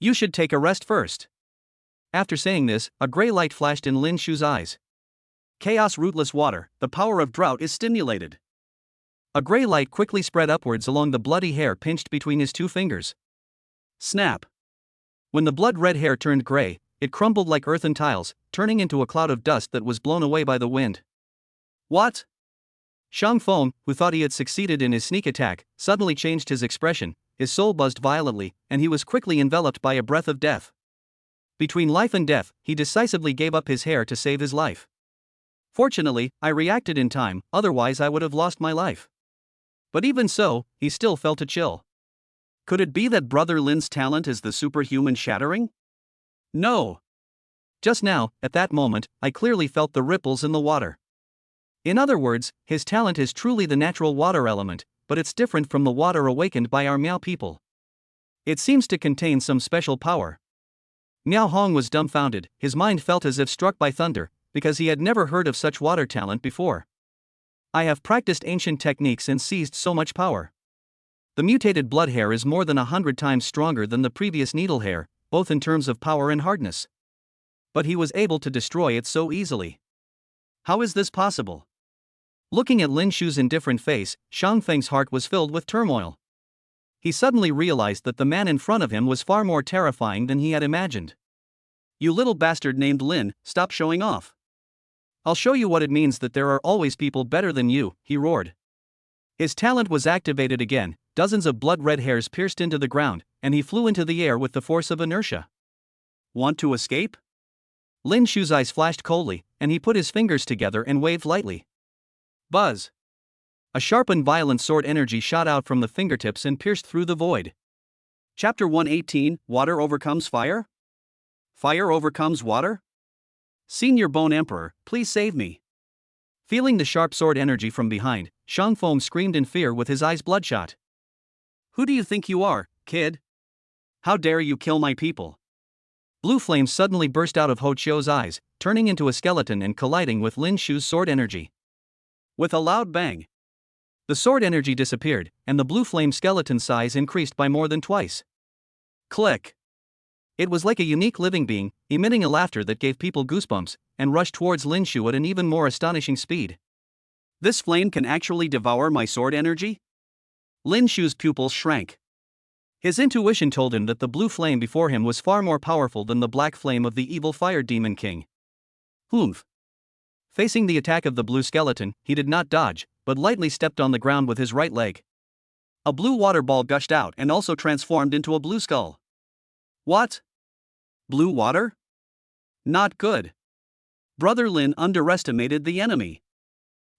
You should take a rest first. After saying this, a gray light flashed in Lin Shu's eyes. Chaos rootless water, the power of drought is stimulated. A gray light quickly spread upwards along the bloody hair pinched between his 2 fingers. Snap. When the blood-red hair turned gray, it crumbled like earthen tiles, turning into a cloud of dust that was blown away by the wind. What? Shang Feng, who thought he had succeeded in his sneak attack, suddenly changed his expression, his soul buzzed violently, and he was quickly enveloped by a breath of death. Between life and death, he decisively gave up his hair to save his life. Fortunately, I reacted in time, otherwise I would have lost my life. But even so, he still felt a chill. Could it be that Brother Lin's talent is the superhuman shattering? No. Just now, at that moment, I clearly felt the ripples in the water. In other words, his talent is truly the natural water element, but it's different from the water awakened by our Miao people. It seems to contain some special power. Miao Hong was dumbfounded, his mind felt as if struck by thunder, because he had never heard of such water talent before. I have practiced ancient techniques and seized so much power. The mutated blood hair is more than 100 times stronger than the previous needle hair, both in terms of power and hardness. But he was able to destroy it so easily. How is this possible? Looking at Lin Shu's indifferent face, Shang Feng's heart was filled with turmoil. He suddenly realized that the man in front of him was far more terrifying than he had imagined. You little bastard named Lin, stop showing off. I'll show you what it means that there are always people better than you, he roared. His talent was activated again, dozens of blood-red hairs pierced into the ground, and he flew into the air with the force of inertia. Want to escape? Lin Shu's eyes flashed coldly, and he put his fingers together and waved lightly. Buzz! A sharp and violent sword energy shot out from the fingertips and pierced through the void. Chapter 118, Water Overcomes Fire? Fire overcomes water? Senior Bone Emperor, please save me. Feeling the sharp sword energy from behind, Shang Feng screamed in fear with his eyes bloodshot. Who do you think you are, kid? How dare you kill my people? Blue flames suddenly burst out of Ho Chio's eyes, turning into a skeleton and colliding with Lin Shu's sword energy. With a loud bang, the sword energy disappeared, and the blue flame skeleton size increased by more than twice. Click! It was like a unique living being, emitting a laughter that gave people goosebumps, and rushed towards Lin Shu at an even more astonishing speed. This flame can actually devour my sword energy? Lin Shu's pupils shrank. His intuition told him that the blue flame before him was far more powerful than the black flame of the evil fire demon king. Humph! Facing the attack of the blue skeleton, he did not dodge, but lightly stepped on the ground with his right leg. A blue water ball gushed out and also transformed into a blue skull. What? Blue water? Not good. Brother Lin underestimated the enemy.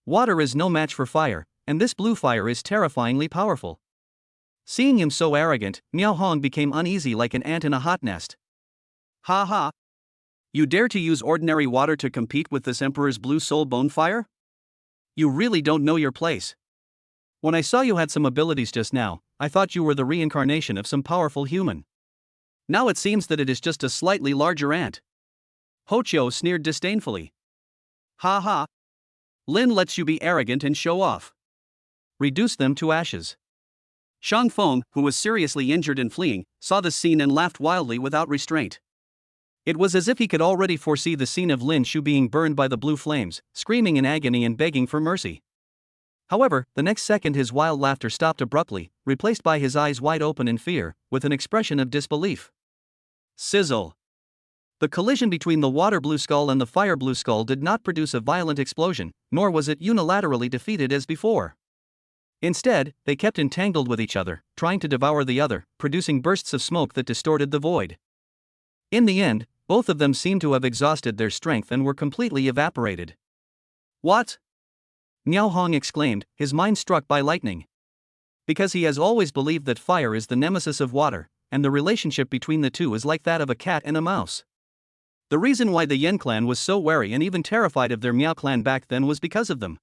Water is no match for fire, and this blue fire is terrifyingly powerful. Seeing him so arrogant, Miao Hong became uneasy like an ant in a hot nest. Ha ha! You dare to use ordinary water to compete with this Emperor's blue soul bone fire? You really don't know your place. When I saw you had some abilities just now, I thought you were the reincarnation of some powerful human. Now it seems that it is just a slightly larger ant. Ho Chio sneered disdainfully. Ha ha! Lin lets you be arrogant and show off. Reduce them to ashes. Shang Feng, who was seriously injured and fleeing, saw the scene and laughed wildly without restraint. It was as if he could already foresee the scene of Lin Shu being burned by the blue flames, screaming in agony and begging for mercy. However, the next second his wild laughter stopped abruptly, replaced by his eyes wide open in fear, with an expression of disbelief. Sizzle! The collision between the water blue skull and the fire blue skull did not produce a violent explosion, nor was it unilaterally defeated as before. Instead, they kept entangled with each other, trying to devour the other, producing bursts of smoke that distorted the void. In the end, both of them seemed to have exhausted their strength and were completely evaporated. What? Miao Hong exclaimed, his mind struck by lightning. Because he has always believed that fire is the nemesis of water, and the relationship between the two is like that of a cat and a mouse. The reason why the Yen clan was so wary and even terrified of their Miao clan back then was because of them.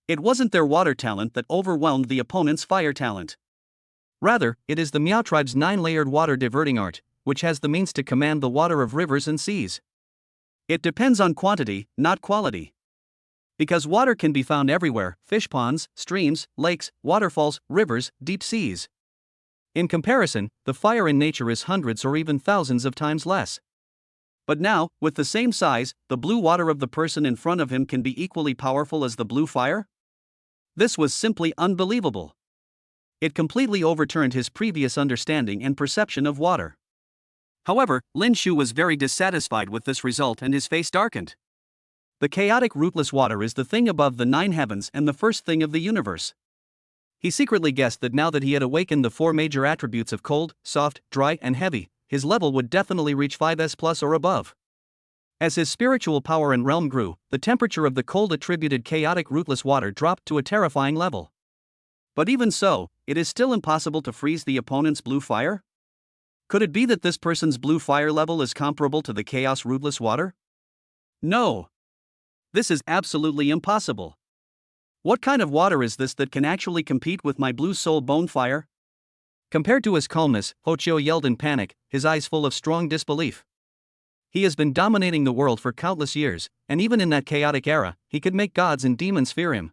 It wasn't their water talent that overwhelmed the opponent's fire talent. Rather, it is the Miao tribe's 9-layered water diverting art, which has the means to command the water of rivers and seas. It depends on quantity, not quality. Because water can be found everywhere: fish ponds, streams, lakes, waterfalls, rivers, deep seas. In comparison, the fire in nature is hundreds or even thousands of times less. But now, with the same size, the blue water of the person in front of him can be equally powerful as the blue fire? This was simply unbelievable. It completely overturned his previous understanding and perception of water. However, Lin Shu was very dissatisfied with this result and his face darkened. The chaotic rootless water is the thing above the 9 heavens and the first thing of the universe. He secretly guessed that now that he had awakened the 4 major attributes of cold, soft, dry, and heavy, his level would definitely reach 5S plus or above. As his spiritual power and realm grew, the temperature of the cold attributed chaotic rootless water dropped to a terrifying level. But even so, it is still impossible to freeze the opponent's blue fire? Could it be that this person's blue fire level is comparable to the chaos rootless water? No. This is absolutely impossible. What kind of water is this that can actually compete with my blue soul bone fire? Compared to his calmness, Hochyo yelled in panic, his eyes full of strong disbelief. He has been dominating the world for countless years, and even in that chaotic era, he could make gods and demons fear him.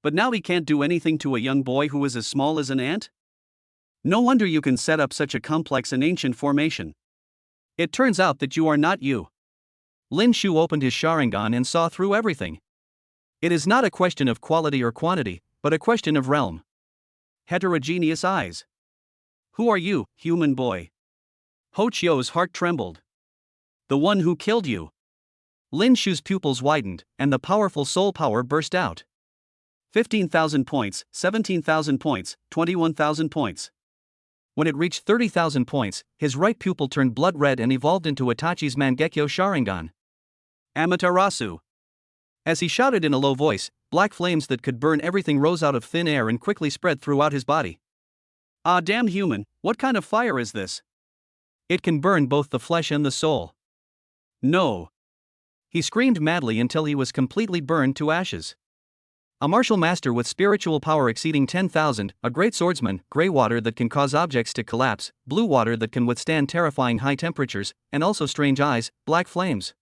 But now he can't do anything to a young boy who is as small as an ant? No wonder you can set up such a complex and ancient formation. It turns out that you are not you. Lin Shu opened his Sharingan and saw through everything. It is not a question of quality or quantity, but a question of realm. Heterogeneous eyes. Who are you, human boy? Hochyo's heart trembled. The one who killed you. Lin Shu's pupils widened, and the powerful soul power burst out. 15,000 points, 17,000 points, 21,000 points. When it reached 30,000 points, his right pupil turned blood red and evolved into Itachi's Mangekyo Sharingan. Amaterasu. As he shouted in a low voice, black flames that could burn everything rose out of thin air and quickly spread throughout his body. Ah, damn human, what kind of fire is this? It can burn both the flesh and the soul. No. He screamed madly until he was completely burned to ashes. A martial master with spiritual power exceeding 10,000, a great swordsman, gray water that can cause objects to collapse, blue water that can withstand terrifying high temperatures, and also strange eyes, black flames.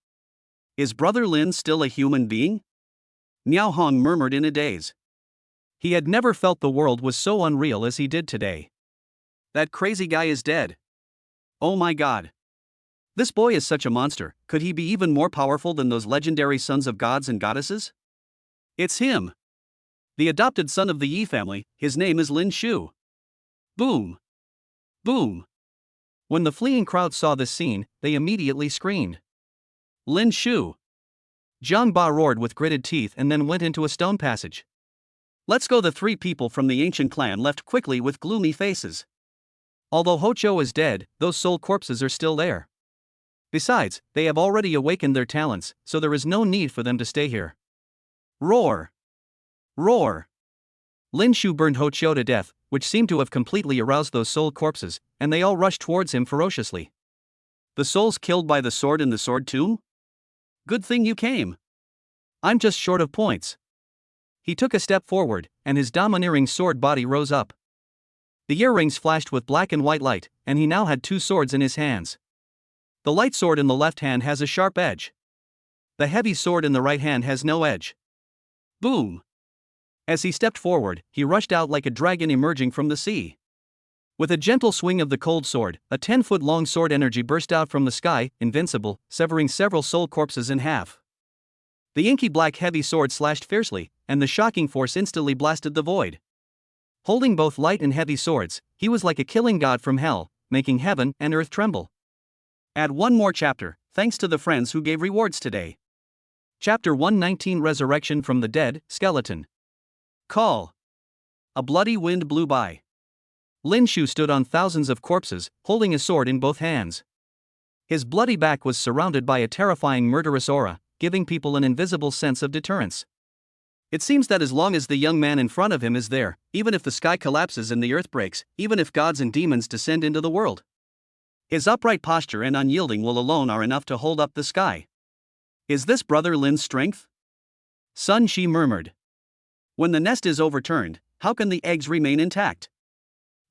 Is Brother Lin still a human being? Niao Hong murmured in a daze. He had never felt the world was so unreal as he did today. That crazy guy is dead. Oh my god. This boy is such a monster, could he be even more powerful than those legendary sons of gods and goddesses? It's him. The adopted son of the Yi family, his name is Lin Shu. Boom. Boom. When the fleeing crowd saw this scene, they immediately screamed. Lin Shu. Jiang Ba roared with gritted teeth and then went into a stone passage. Let's go. The three people from the ancient clan left quickly with gloomy faces. Although Hochyo is dead, those soul corpses are still there. Besides, they have already awakened their talents, so there is no need for them to stay here. Roar! Roar! Lin Shu burned Hochyo to death, which seemed to have completely aroused those soul corpses, and they all rushed towards him ferociously. The souls killed by the sword in the sword tomb? Good thing you came. I'm just short of points. He took a step forward, and his domineering sword body rose up. The earrings flashed with black and white light, and he now had two swords in his hands. The light sword in the left hand has a sharp edge. The heavy sword in the right hand has no edge. Boom! As he stepped forward, he rushed out like a dragon emerging from the sea. With a gentle swing of the cold sword, a 10-foot-long sword energy burst out from the sky, invincible, severing several soul corpses in half. The inky black heavy sword slashed fiercely, and the shocking force instantly blasted the void. Holding both light and heavy swords, he was like a killing god from hell, making heaven and earth tremble. Add one more chapter, thanks to the friends who gave rewards today. Chapter 119 Resurrection from the Dead, Skeleton. Call. A bloody wind blew by. Lin Shu stood on thousands of corpses, holding a sword in both hands. His bloody back was surrounded by a terrifying murderous aura, giving people an invisible sense of deterrence. It seems that as long as the young man in front of him is there, even if the sky collapses and the earth breaks, even if gods and demons descend into the world, his upright posture and unyielding will alone are enough to hold up the sky. Is this Brother Lin's strength? Sun Shi murmured. When the nest is overturned, how can the eggs remain intact?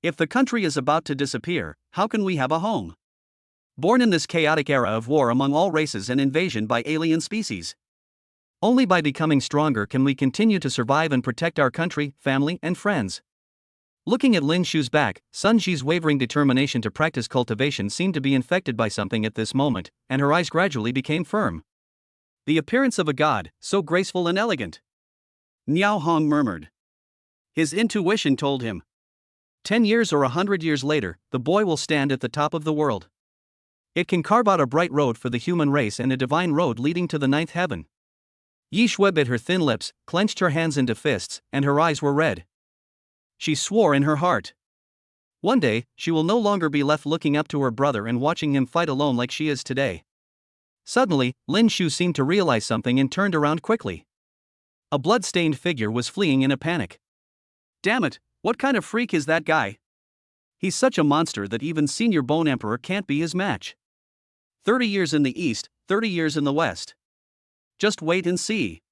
If the country is about to disappear, how can we have a home? Born in this chaotic era of war among all races and invasion by alien species. Only by becoming stronger can we continue to survive and protect our country, family, and friends. Looking at Lin Shu's back, Sun Shi's wavering determination to practice cultivation seemed to be infected by something at this moment, and her eyes gradually became firm. The appearance of a god, so graceful and elegant. Niao Hong murmured. His intuition told him. 10 years or 100 years later, the boy will stand at the top of the world. It can carve out a bright road for the human race and a divine road leading to the ninth heaven. Yi Shui bit her thin lips, clenched her hands into fists, and her eyes were red. She swore in her heart. One day, she will no longer be left looking up to her brother and watching him fight alone like she is today. Suddenly, Lin Shu seemed to realize something and turned around quickly. A blood-stained figure was fleeing in a panic. Damn it, what kind of freak is that guy? He's such a monster that even Senior Bone Emperor can't be his match. 30 years in the east, 30 years in the west. Just wait and see.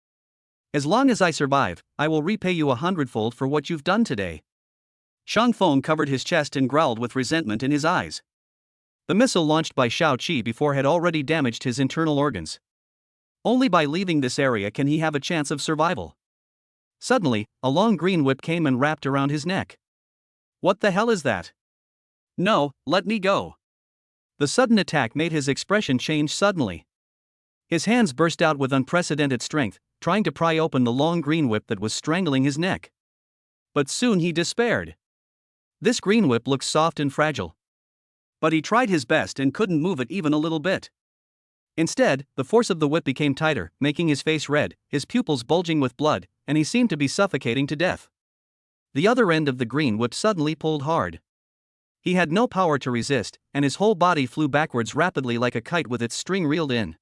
As long as I survive, I will repay you 100-fold for what you've done today. Shang Feng covered his chest and growled with resentment in his eyes. The missile launched by Shao Qi before had already damaged his internal organs. Only by leaving this area can he have a chance of survival. Suddenly, a long green whip came and wrapped around his neck. What the hell is that? No, let me go. The sudden attack made his expression change suddenly. His hands burst out with unprecedented strength, trying to pry open the long green whip that was strangling his neck. But soon he despaired. This green whip looked soft and fragile. But he tried his best and couldn't move it even a little bit. Instead, the force of the whip became tighter, making his face red, his pupils bulging with blood, and he seemed to be suffocating to death. The other end of the green whip suddenly pulled hard. He had no power to resist, and his whole body flew backwards rapidly like a kite with its string reeled in.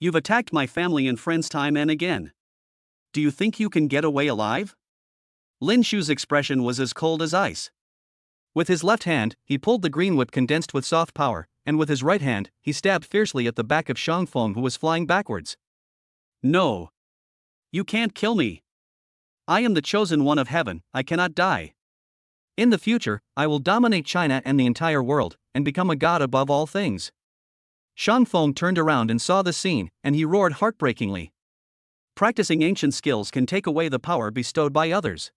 You've attacked my family and friends time and again. Do you think you can get away alive? Lin Shu's expression was as cold as ice. With his left hand, he pulled the green whip condensed with soft power, and with his right hand, he stabbed fiercely at the back of Shang Feng, who was flying backwards. No. You can't kill me. I am the chosen one of heaven, I cannot die. In the future, I will dominate China and the entire world, and become a god above all things. Shang Feng turned around and saw the scene, and he roared heartbreakingly. Practicing ancient skills can take away the power bestowed by others.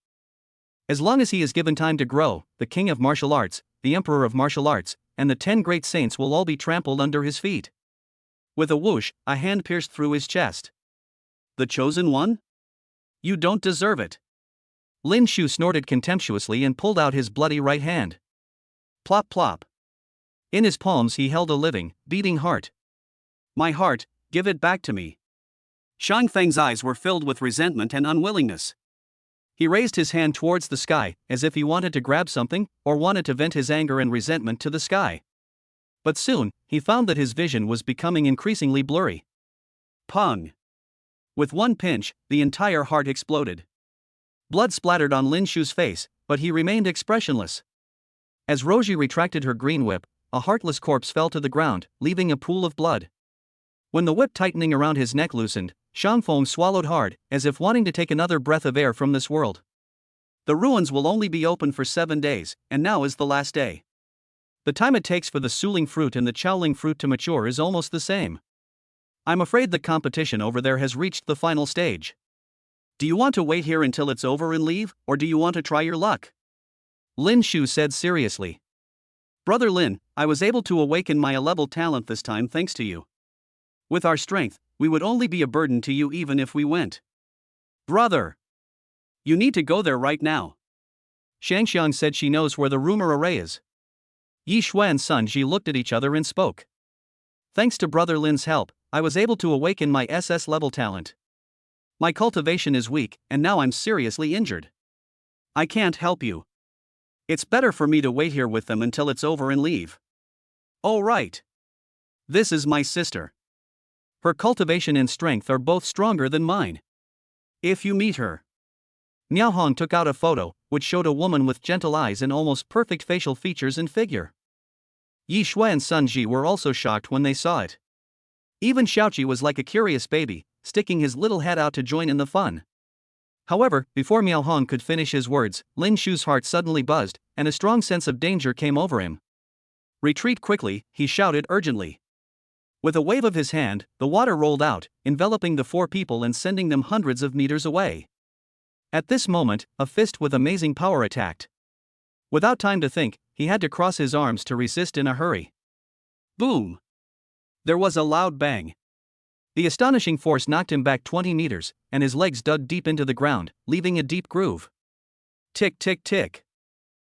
As long as he is given time to grow, the king of martial arts, the emperor of martial arts, and the 10 great saints will all be trampled under his feet. With a whoosh, a hand pierced through his chest. The chosen one? You don't deserve it. Lin Shu snorted contemptuously and pulled out his bloody right hand. Plop plop. In his palms he held a living, beating heart. My heart, give it back to me. Shang Feng's eyes were filled with resentment and unwillingness. He raised his hand towards the sky, as if he wanted to grab something, or wanted to vent his anger and resentment to the sky. But soon, he found that his vision was becoming increasingly blurry. Pung! With one pinch, the entire heart exploded. Blood splattered on Lin Shu's face, but he remained expressionless. As Roji retracted her green whip, a heartless corpse fell to the ground, leaving a pool of blood. When the whip tightening around his neck loosened, Shang Feng swallowed hard, as if wanting to take another breath of air from this world. The ruins will only be open for 7 days, and now is the last day. The time it takes for the Suling fruit and the Chaoling fruit to mature is almost the same. I'm afraid the competition over there has reached the final stage. Do you want to wait here until it's over and leave, or do you want to try your luck? Lin Shu said seriously. Brother Lin, I was able to awaken my A-level talent this time thanks to you. With our strength, we would only be a burden to you even if we went. Brother! You need to go there right now. Shangxiang said she knows where the rumor array is. Yi Shui and Sun Ji looked at each other and spoke. Thanks to Brother Lin's help, I was able to awaken my SS-level talent. My cultivation is weak, and now I'm seriously injured. I can't help you. It's better for me to wait here with them until it's over and leave. Oh right. This is my sister. Her cultivation and strength are both stronger than mine. If you meet her. Miao Hong took out a photo, which showed a woman with gentle eyes and almost perfect facial features and figure. Yi Shui and Sun Ji were also shocked when they saw it. Even Xiaoqi was like a curious baby, sticking his little head out to join in the fun. However, before Miao Hong could finish his words, Lin Shu's heart suddenly buzzed, and a strong sense of danger came over him. Retreat quickly, he shouted urgently. With a wave of his hand, the water rolled out, enveloping the 4 people and sending them hundreds of meters away. At this moment, a fist with amazing power attacked. Without time to think, he had to cross his arms to resist in a hurry. Boom! There was a loud bang. The astonishing force knocked him back 20 meters, and his legs dug deep into the ground, leaving a deep groove. Tick tick tick.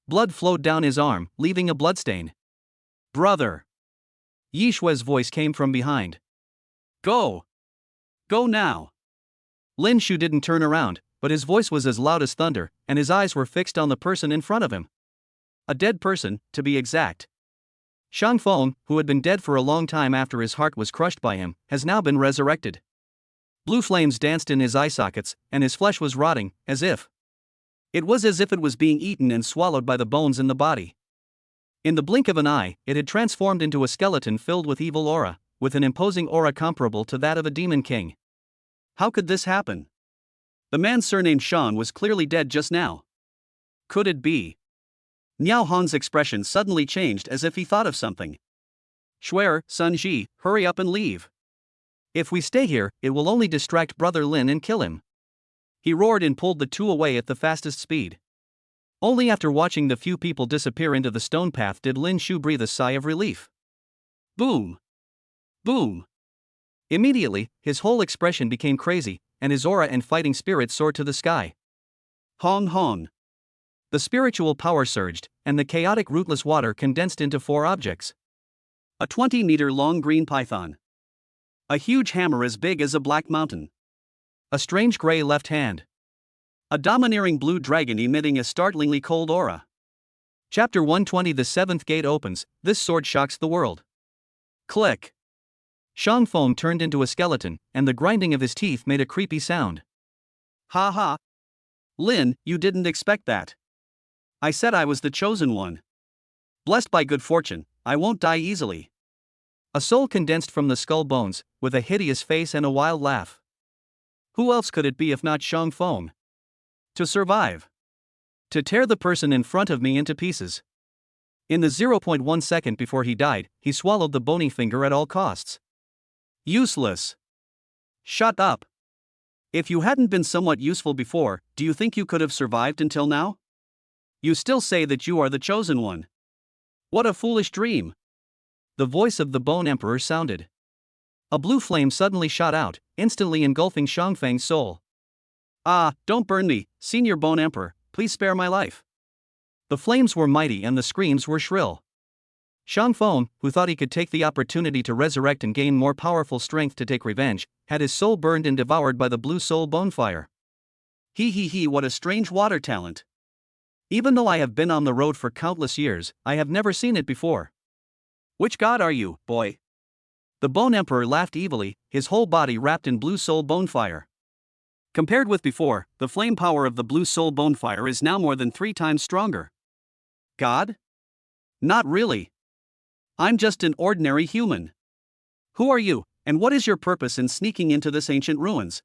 Blood flowed down his arm, leaving a bloodstain. Brother! Yi Shui's voice came from behind. Go! Go now! Lin Shu didn't turn around, but his voice was as loud as thunder, and his eyes were fixed on the person in front of him. A dead person, to be exact. Shang Feng, who had been dead for a long time after his heart was crushed by him, has now been resurrected. Blue flames danced in his eye sockets, and his flesh was rotting, as if it was being eaten and swallowed by the bones in the body. In the blink of an eye, it had transformed into a skeleton filled with evil aura, with an imposing aura comparable to that of a demon king. How could this happen? The man surnamed Sean was clearly dead just now. Could it be? Niao Han's expression suddenly changed as if he thought of something. Shuer, Sun Ji, hurry up and leave. If we stay here, it will only distract Brother Lin and kill him. He roared and pulled the two away at the fastest speed. Only after watching the few people disappear into the stone path did Lin Shu breathe a sigh of relief. Boom! Boom! Immediately, his whole expression became crazy, and his aura and fighting spirit soared to the sky. Hong Hong! The spiritual power surged, and the chaotic rootless water condensed into 4 objects. A 20-meter-long green python. A huge hammer as big as a black mountain. A strange gray left hand. A domineering blue dragon emitting a startlingly cold aura. Chapter 120. The 7th gate opens. This sword shocks the world. Click. Shang Feng turned into a skeleton, and the grinding of his teeth made a creepy sound. Ha ha. Lin, you didn't expect that. I said I was the chosen one. Blessed by good fortune, I won't die easily. A soul condensed from the skull bones, with a hideous face and a wild laugh. Who else could it be if not Shang Feng? To survive. To tear the person in front of me into pieces. In the 0.1 second before he died, he swallowed the bony finger at all costs. Useless. Shut up. If you hadn't been somewhat useful before, do you think you could have survived until now? You still say that you are the chosen one. What a foolish dream. The voice of the Bone Emperor sounded. A blue flame suddenly shot out, instantly engulfing Shangfeng's soul. Ah, don't burn me, Senior Bone Emperor, please spare my life. The flames were mighty and the screams were shrill. Shang Feng, who thought he could take the opportunity to resurrect and gain more powerful strength to take revenge, had his soul burned and devoured by the blue soul bonefire. He, what a strange water talent. Even though I have been on the road for countless years, I have never seen it before. Which god are you, boy? The Bone Emperor laughed evilly, his whole body wrapped in blue soul bonefire. Compared with before, the flame power of the blue soul bonefire is now more than 3 times stronger. God? Not really. I'm just an ordinary human. Who are you, and what is your purpose in sneaking into this ancient ruins?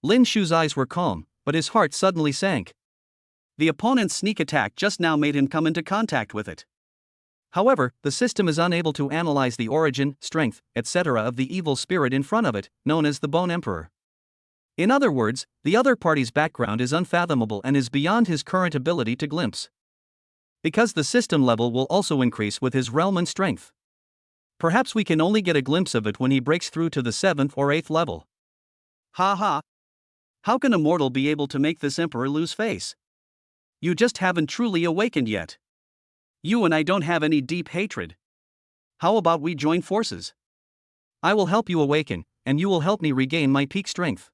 Lin Shu's eyes were calm, but his heart suddenly sank. The opponent's sneak attack just now made him come into contact with it. However, the system is unable to analyze the origin, strength, etc. of the evil spirit in front of it, known as the Bone Emperor. In other words, the other party's background is unfathomable and is beyond his current ability to glimpse. Because the system level will also increase with his realm and strength. Perhaps we can only get a glimpse of it when he breaks through to the 7th or 8th level. Ha ha. How can a mortal be able to make this emperor lose face? You just haven't truly awakened yet. You and I don't have any deep hatred. How about we join forces? I will help you awaken, and you will help me regain my peak strength.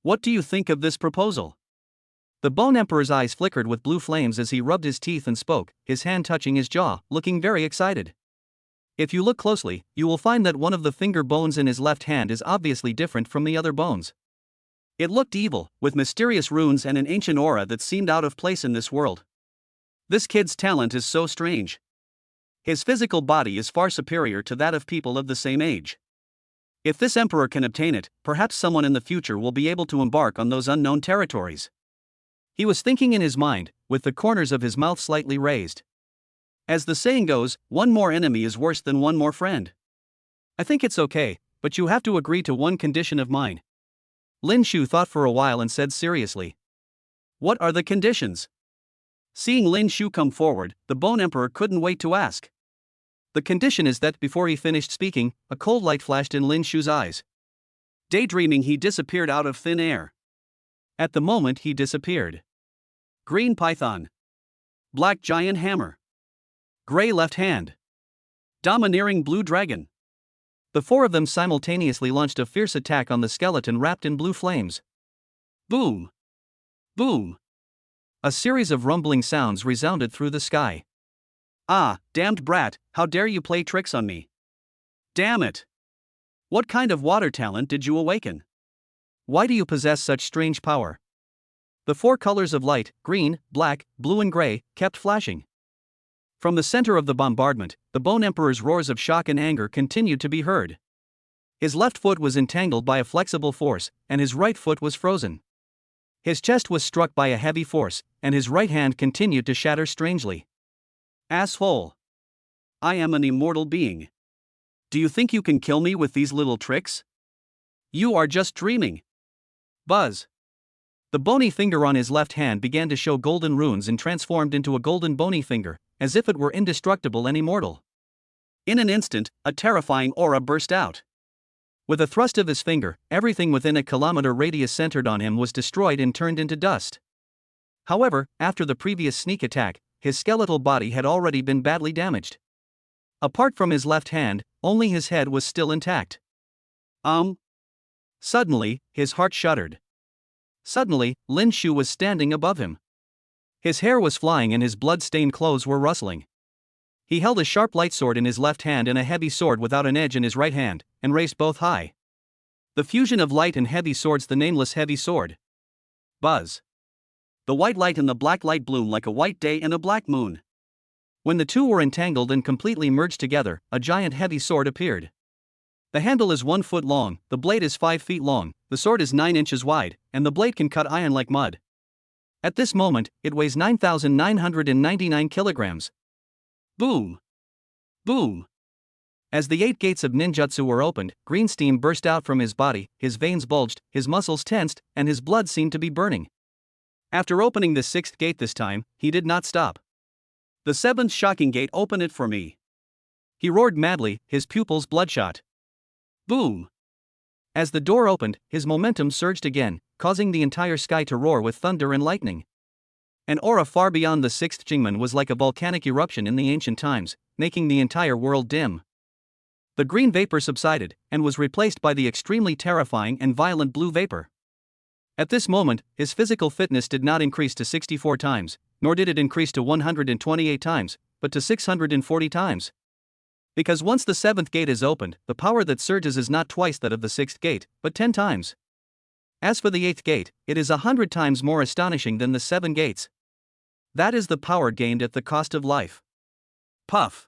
What do you think of this proposal? The Bone Emperor's eyes flickered with blue flames as he rubbed his teeth and spoke, his hand touching his jaw, looking very excited. If you look closely, you will find that one of the finger bones in his left hand is obviously different from the other bones. It looked evil, with mysterious runes and an ancient aura that seemed out of place in this world. This kid's talent is so strange. His physical body is far superior to that of people of the same age. If this emperor can obtain it, perhaps someone in the future will be able to embark on those unknown territories. He was thinking in his mind, with the corners of his mouth slightly raised. As the saying goes, one more enemy is worse than one more friend. I think it's okay, but you have to agree to one condition of mine. Lin Shu thought for a while and said seriously. What are the conditions? Seeing Lin Shu come forward, the Bone Emperor couldn't wait to ask. The condition is that before he finished speaking, a cold light flashed in Lin Shu's eyes. Daydreaming, he disappeared out of thin air. At the moment he disappeared. Green python. Black giant hammer. Gray left hand. Domineering blue dragon. The 4 of them simultaneously launched a fierce attack on the skeleton wrapped in blue flames. Boom! Boom! A series of rumbling sounds resounded through the sky. Ah, damned brat, how dare you play tricks on me? Damn it! What kind of water talent did you awaken? Why do you possess such strange power? The 4 colors of light, green, black, blue and gray, kept flashing. From the center of the bombardment, the Bone Emperor's roars of shock and anger continued to be heard. His left foot was entangled by a flexible force, and his right foot was frozen. His chest was struck by a heavy force, and his right hand continued to shatter strangely. Asshole! I am an immortal being. Do you think you can kill me with these little tricks? You are just dreaming. Buzz. The bony finger on his left hand began to show golden runes and transformed into a golden bony finger, as if it were indestructible and immortal. In an instant, a terrifying aura burst out. With a thrust of his finger, everything within a kilometer radius centered on him was destroyed and turned into dust. However, after the previous sneak attack, his skeletal body had already been badly damaged. Apart from his left hand, only his head was still intact. Suddenly, his heart shuddered. Suddenly, Lin Shu was standing above him. His hair was flying and his blood-stained clothes were rustling. He held a sharp light sword in his left hand and a heavy sword without an edge in his right hand, and raised both high. The fusion of light and heavy swords, the nameless heavy sword. Buzz. The white light and the black light bloom like a white day and a black moon. When the two were entangled and completely merged together, a giant heavy sword appeared. The handle is 1 foot long, the blade is 5 feet long, the sword is 9 inches wide, and the blade can cut iron like mud. At this moment, it weighs 9,999 kilograms. Boom! Boom! As the 8 gates of ninjutsu were opened, green steam burst out from his body, his veins bulged, his muscles tensed, and his blood seemed to be burning. After opening the 6th gate this time, he did not stop. The 7th shocking gate, open it for me. He roared madly, his pupils bloodshot. Boom! As the door opened, his momentum surged again, causing the entire sky to roar with thunder and lightning. An aura far beyond the 6th Jingmen was like a volcanic eruption in the ancient times, making the entire world dim. The green vapor subsided, and was replaced by the extremely terrifying and violent blue vapor. At this moment, his physical fitness did not increase to 64 times, nor did it increase to 128 times, but to 640 times. Because once the 7th gate is opened, the power that surges is not twice that of the 6th gate, but 10 times. As for the 8th gate, it is 100 times more astonishing than the 7 gates. That is the power gained at the cost of life. Puff!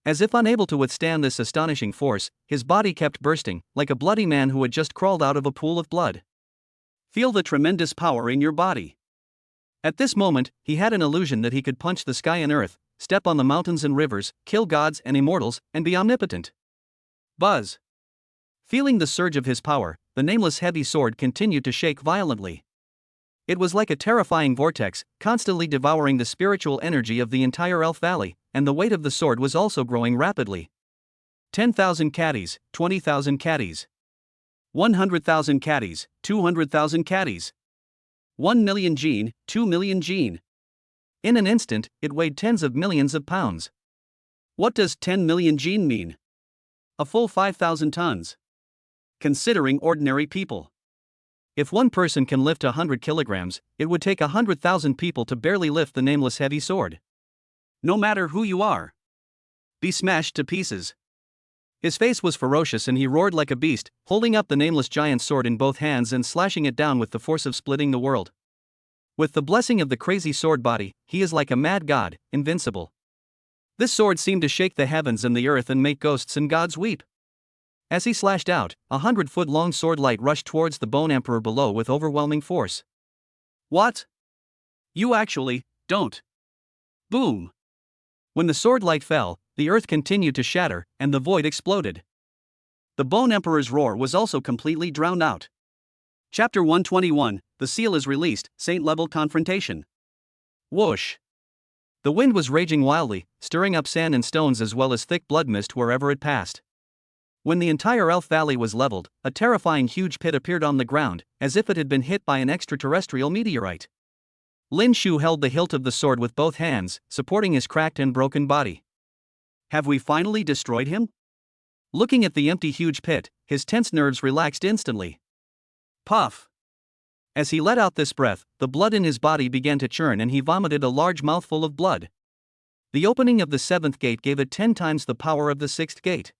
As if unable to withstand this astonishing force, his body kept bursting, like a bloody man who had just crawled out of a pool of blood. Feel the tremendous power in your body. At this moment, he had an illusion that he could punch the sky and earth, step on the mountains and rivers, kill gods and immortals, and be omnipotent. Buzz! Feeling the surge of his power, the nameless heavy sword continued to shake violently. It was like a terrifying vortex, constantly devouring the spiritual energy of the entire Elf Valley, and the weight of the sword was also growing rapidly. 10,000 caddies, 20,000 caddies. 100,000 caddies, 200,000 caddies. 1 million gene, 2 million gene. In an instant, it weighed tens of millions of pounds. What does 10 million gene mean? A full 5,000 tons. Considering ordinary people. If one person can lift 100 kilograms, it would take 100,000 people to barely lift the nameless heavy sword. No matter who you are, be smashed to pieces. His face was ferocious and he roared like a beast, holding up the nameless giant sword in both hands and slashing it down with the force of splitting the world. With the blessing of the crazy sword body, he is like a mad god, invincible. This sword seemed to shake the heavens and the earth and make ghosts and gods weep. As he slashed out, 100-foot-long sword light rushed towards the Bone Emperor below with overwhelming force. What? You actually don't. Boom! When the sword light fell, the earth continued to shatter, and the void exploded. The Bone Emperor's roar was also completely drowned out. Chapter 121, The Seal is Released, Saint-Level Confrontation. Whoosh! The wind was raging wildly, stirring up sand and stones as well as thick blood mist wherever it passed. When the entire Elf Valley was leveled, a terrifying huge pit appeared on the ground, as if it had been hit by an extraterrestrial meteorite. Lin Shu held the hilt of the sword with both hands, supporting his cracked and broken body. Have we finally destroyed him? Looking at the empty huge pit, his tense nerves relaxed instantly. Puff! As he let out this breath, the blood in his body began to churn and he vomited a large mouthful of blood. The opening of the 7th gate gave it 10 times the power of the 6th gate.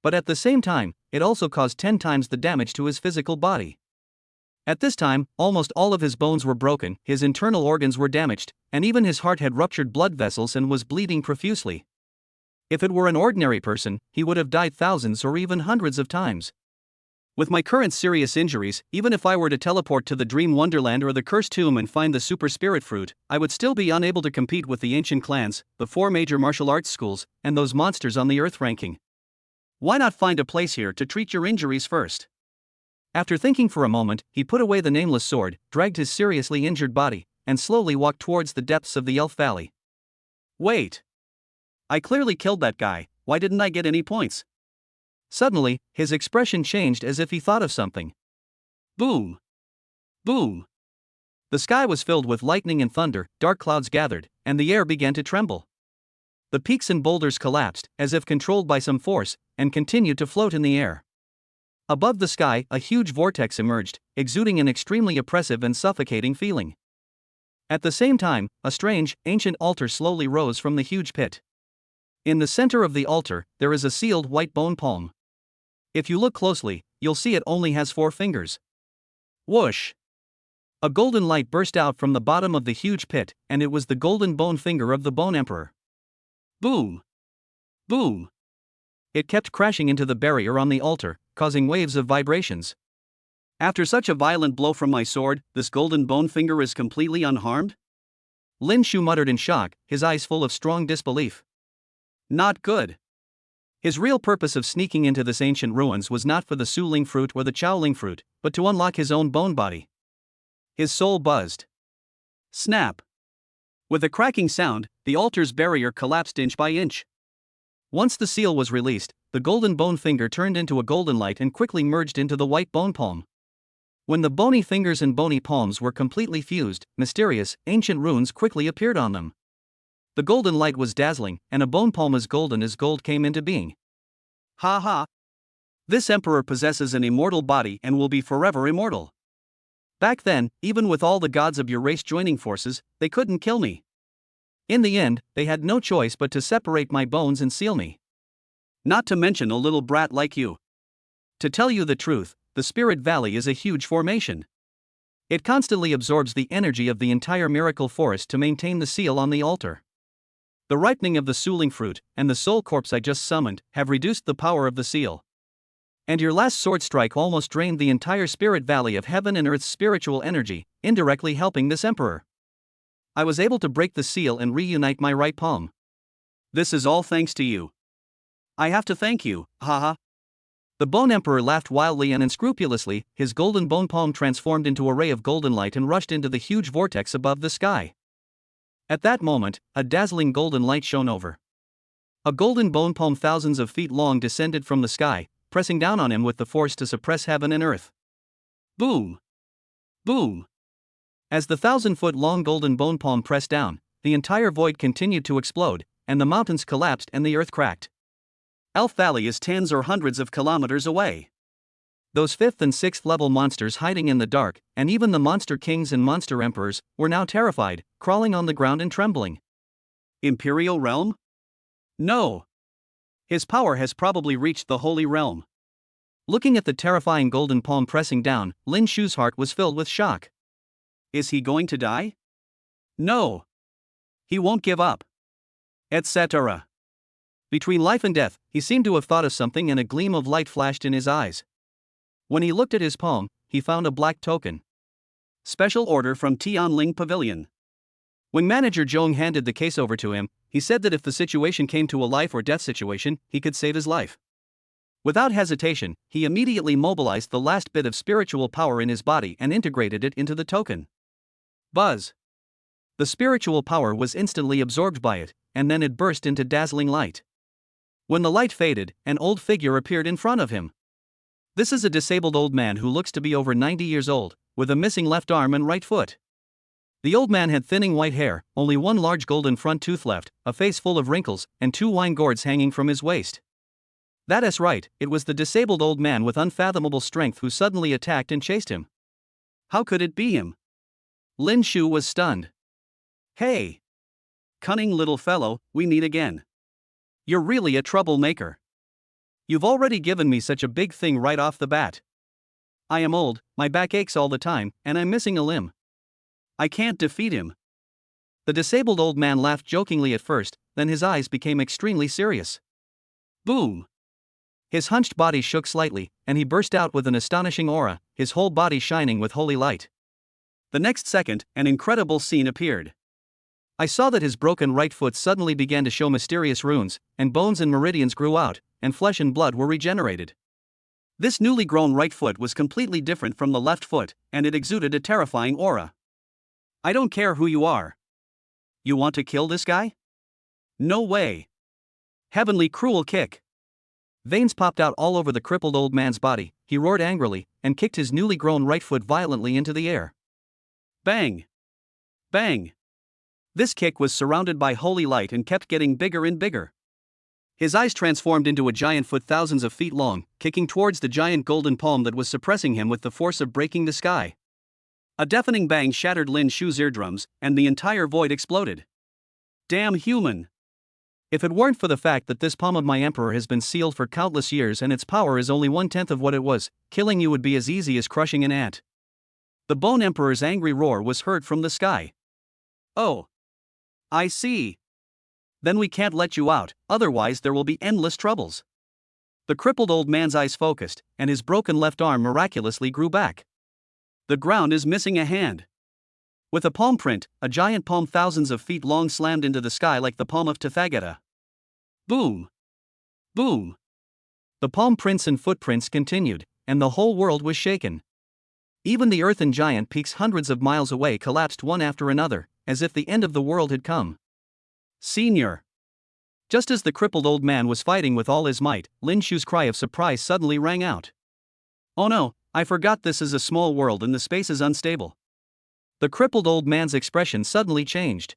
But at the same time, it also caused 10 times the damage to his physical body. At this time, almost all of his bones were broken, his internal organs were damaged, and even his heart had ruptured blood vessels and was bleeding profusely. If it were an ordinary person, he would have died thousands or even hundreds of times. With my current serious injuries, even if I were to teleport to the Dream Wonderland or the Cursed Tomb and find the Super Spirit Fruit, I would still be unable to compete with the ancient clans, the 4 major martial arts schools, and those monsters on the Earth ranking. Why not find a place here to treat your injuries first? After thinking for a moment, he put away the nameless sword, dragged his seriously injured body, and slowly walked towards the depths of the Elf Valley. Wait! I clearly killed that guy, why didn't I get any points? Suddenly, his expression changed as if he thought of something. Boom! Boom! The sky was filled with lightning and thunder, dark clouds gathered, and the air began to tremble. The peaks and boulders collapsed, as if controlled by some force, and continued to float in the air. Above the sky, a huge vortex emerged, exuding an extremely oppressive and suffocating feeling. At the same time, a strange, ancient altar slowly rose from the huge pit. In the center of the altar, there is a sealed white bone palm. If you look closely, you'll see it only has 4 fingers. Whoosh! A golden light burst out from the bottom of the huge pit, and it was the golden bone finger of the Bone Emperor. Boom! Boom! It kept crashing into the barrier on the altar, causing waves of vibrations. After such a violent blow from my sword, this golden bone finger is completely unharmed? Lin Shu muttered in shock, his eyes full of strong disbelief. Not good. His real purpose of sneaking into this ancient ruins was not for the Su Ling fruit or the Chao Ling fruit, but to unlock his own bone body. His soul buzzed. Snap! With a cracking sound, the altar's barrier collapsed inch by inch. Once the seal was released, the golden bone finger turned into a golden light and quickly merged into the white bone palm. When the bony fingers and bony palms were completely fused, mysterious, ancient runes quickly appeared on them. The golden light was dazzling, and a bone palm as golden as gold came into being. Ha ha! This emperor possesses an immortal body and will be forever immortal. Back then, even with all the gods of your race joining forces, they couldn't kill me. In the end, they had no choice but to separate my bones and seal me. Not to mention a little brat like you. To tell you the truth, the Spirit Valley is a huge formation. It constantly absorbs the energy of the entire miracle forest to maintain the seal on the altar. The ripening of the Su Ling fruit, and the soul corpse I just summoned, have reduced the power of the seal. And your last sword strike almost drained the entire Spirit Valley of heaven and earth's spiritual energy, indirectly helping this emperor. I was able to break the seal and reunite my right palm. This is all thanks to you. I have to thank you, haha. The Bone Emperor laughed wildly and unscrupulously, his golden bone palm transformed into a ray of golden light and rushed into the huge vortex above the sky. At that moment, a dazzling golden light shone over. A golden bone palm thousands of feet long descended from the sky, pressing down on him with the force to suppress heaven and earth. Boom! Boom! As the 1,000-foot-long golden bone palm pressed down, the entire void continued to explode, and the mountains collapsed and the earth cracked. Elf Valley is tens or hundreds of kilometers away. Those 5th and 6th level monsters hiding in the dark, and even the monster kings and monster emperors, were now terrified, crawling on the ground and trembling. Imperial Realm? No. His power has probably reached the Holy Realm. Looking at the terrifying golden palm pressing down, Lin Shu's heart was filled with shock. Is he going to die? No. He won't give up. Etc. Between life and death, he seemed to have thought of something and a gleam of light flashed in his eyes. When he looked at his palm, he found a black token. Special order from Tianling Pavilion. When Manager Zhong handed the case over to him, he said that if the situation came to a life or death situation, he could save his life. Without hesitation, he immediately mobilized the last bit of spiritual power in his body and integrated it into the token. Buzz! The spiritual power was instantly absorbed by it, and then it burst into dazzling light. When the light faded, an old figure appeared in front of him. This is a disabled old man who looks to be over 90 years old, with a missing left arm and right foot. The old man had thinning white hair, only one large golden front tooth left, a face full of wrinkles, and 2 wine gourds hanging from his waist. That's right, it was the disabled old man with unfathomable strength who suddenly attacked and chased him. How could it be him? Lin Shu was stunned. Hey! Cunning little fellow, we meet again. You're really a troublemaker. You've already given me such a big thing right off the bat. I am old, my back aches all the time, and I'm missing a limb. I can't defeat him. The disabled old man laughed jokingly at first, then his eyes became extremely serious. Boom! His hunched body shook slightly, and he burst out with an astonishing aura, his whole body shining with holy light. The next second, an incredible scene appeared. I saw that his broken right foot suddenly began to show mysterious runes, and bones and meridians grew out, and flesh and blood were regenerated. This newly grown right foot was completely different from the left foot, and it exuded a terrifying aura. I don't care who you are. You want to kill this guy? No way. Heavenly cruel kick. Veins popped out all over the crippled old man's body. He roared angrily, and kicked his newly grown right foot violently into the air. Bang! Bang! This kick was surrounded by holy light and kept getting bigger and bigger. His eyes transformed into a giant foot thousands of feet long, kicking towards the giant golden palm that was suppressing him with the force of breaking the sky. A deafening bang shattered Lin Shu's eardrums, and the entire void exploded. Damn human! If it weren't for the fact that this palm of my emperor has been sealed for countless years and its power is only 1/10 of what it was, killing you would be as easy as crushing an ant. The Bone Emperor's angry roar was heard from the sky. Oh! I see. Then we can't let you out, otherwise there will be endless troubles. The crippled old man's eyes focused, and his broken left arm miraculously grew back. The ground is missing a hand. With a palm print, a giant palm thousands of feet long slammed into the sky like the palm of Tathagata. Boom! Boom! The palm prints and footprints continued, and the whole world was shaken. Even the earthen giant peaks hundreds of miles away collapsed one after another, as if the end of the world had come. Senior! Just as the crippled old man was fighting with all his might, Lin Shu's cry of surprise suddenly rang out. Oh no, I forgot this is a small world and the space is unstable. The crippled old man's expression suddenly changed.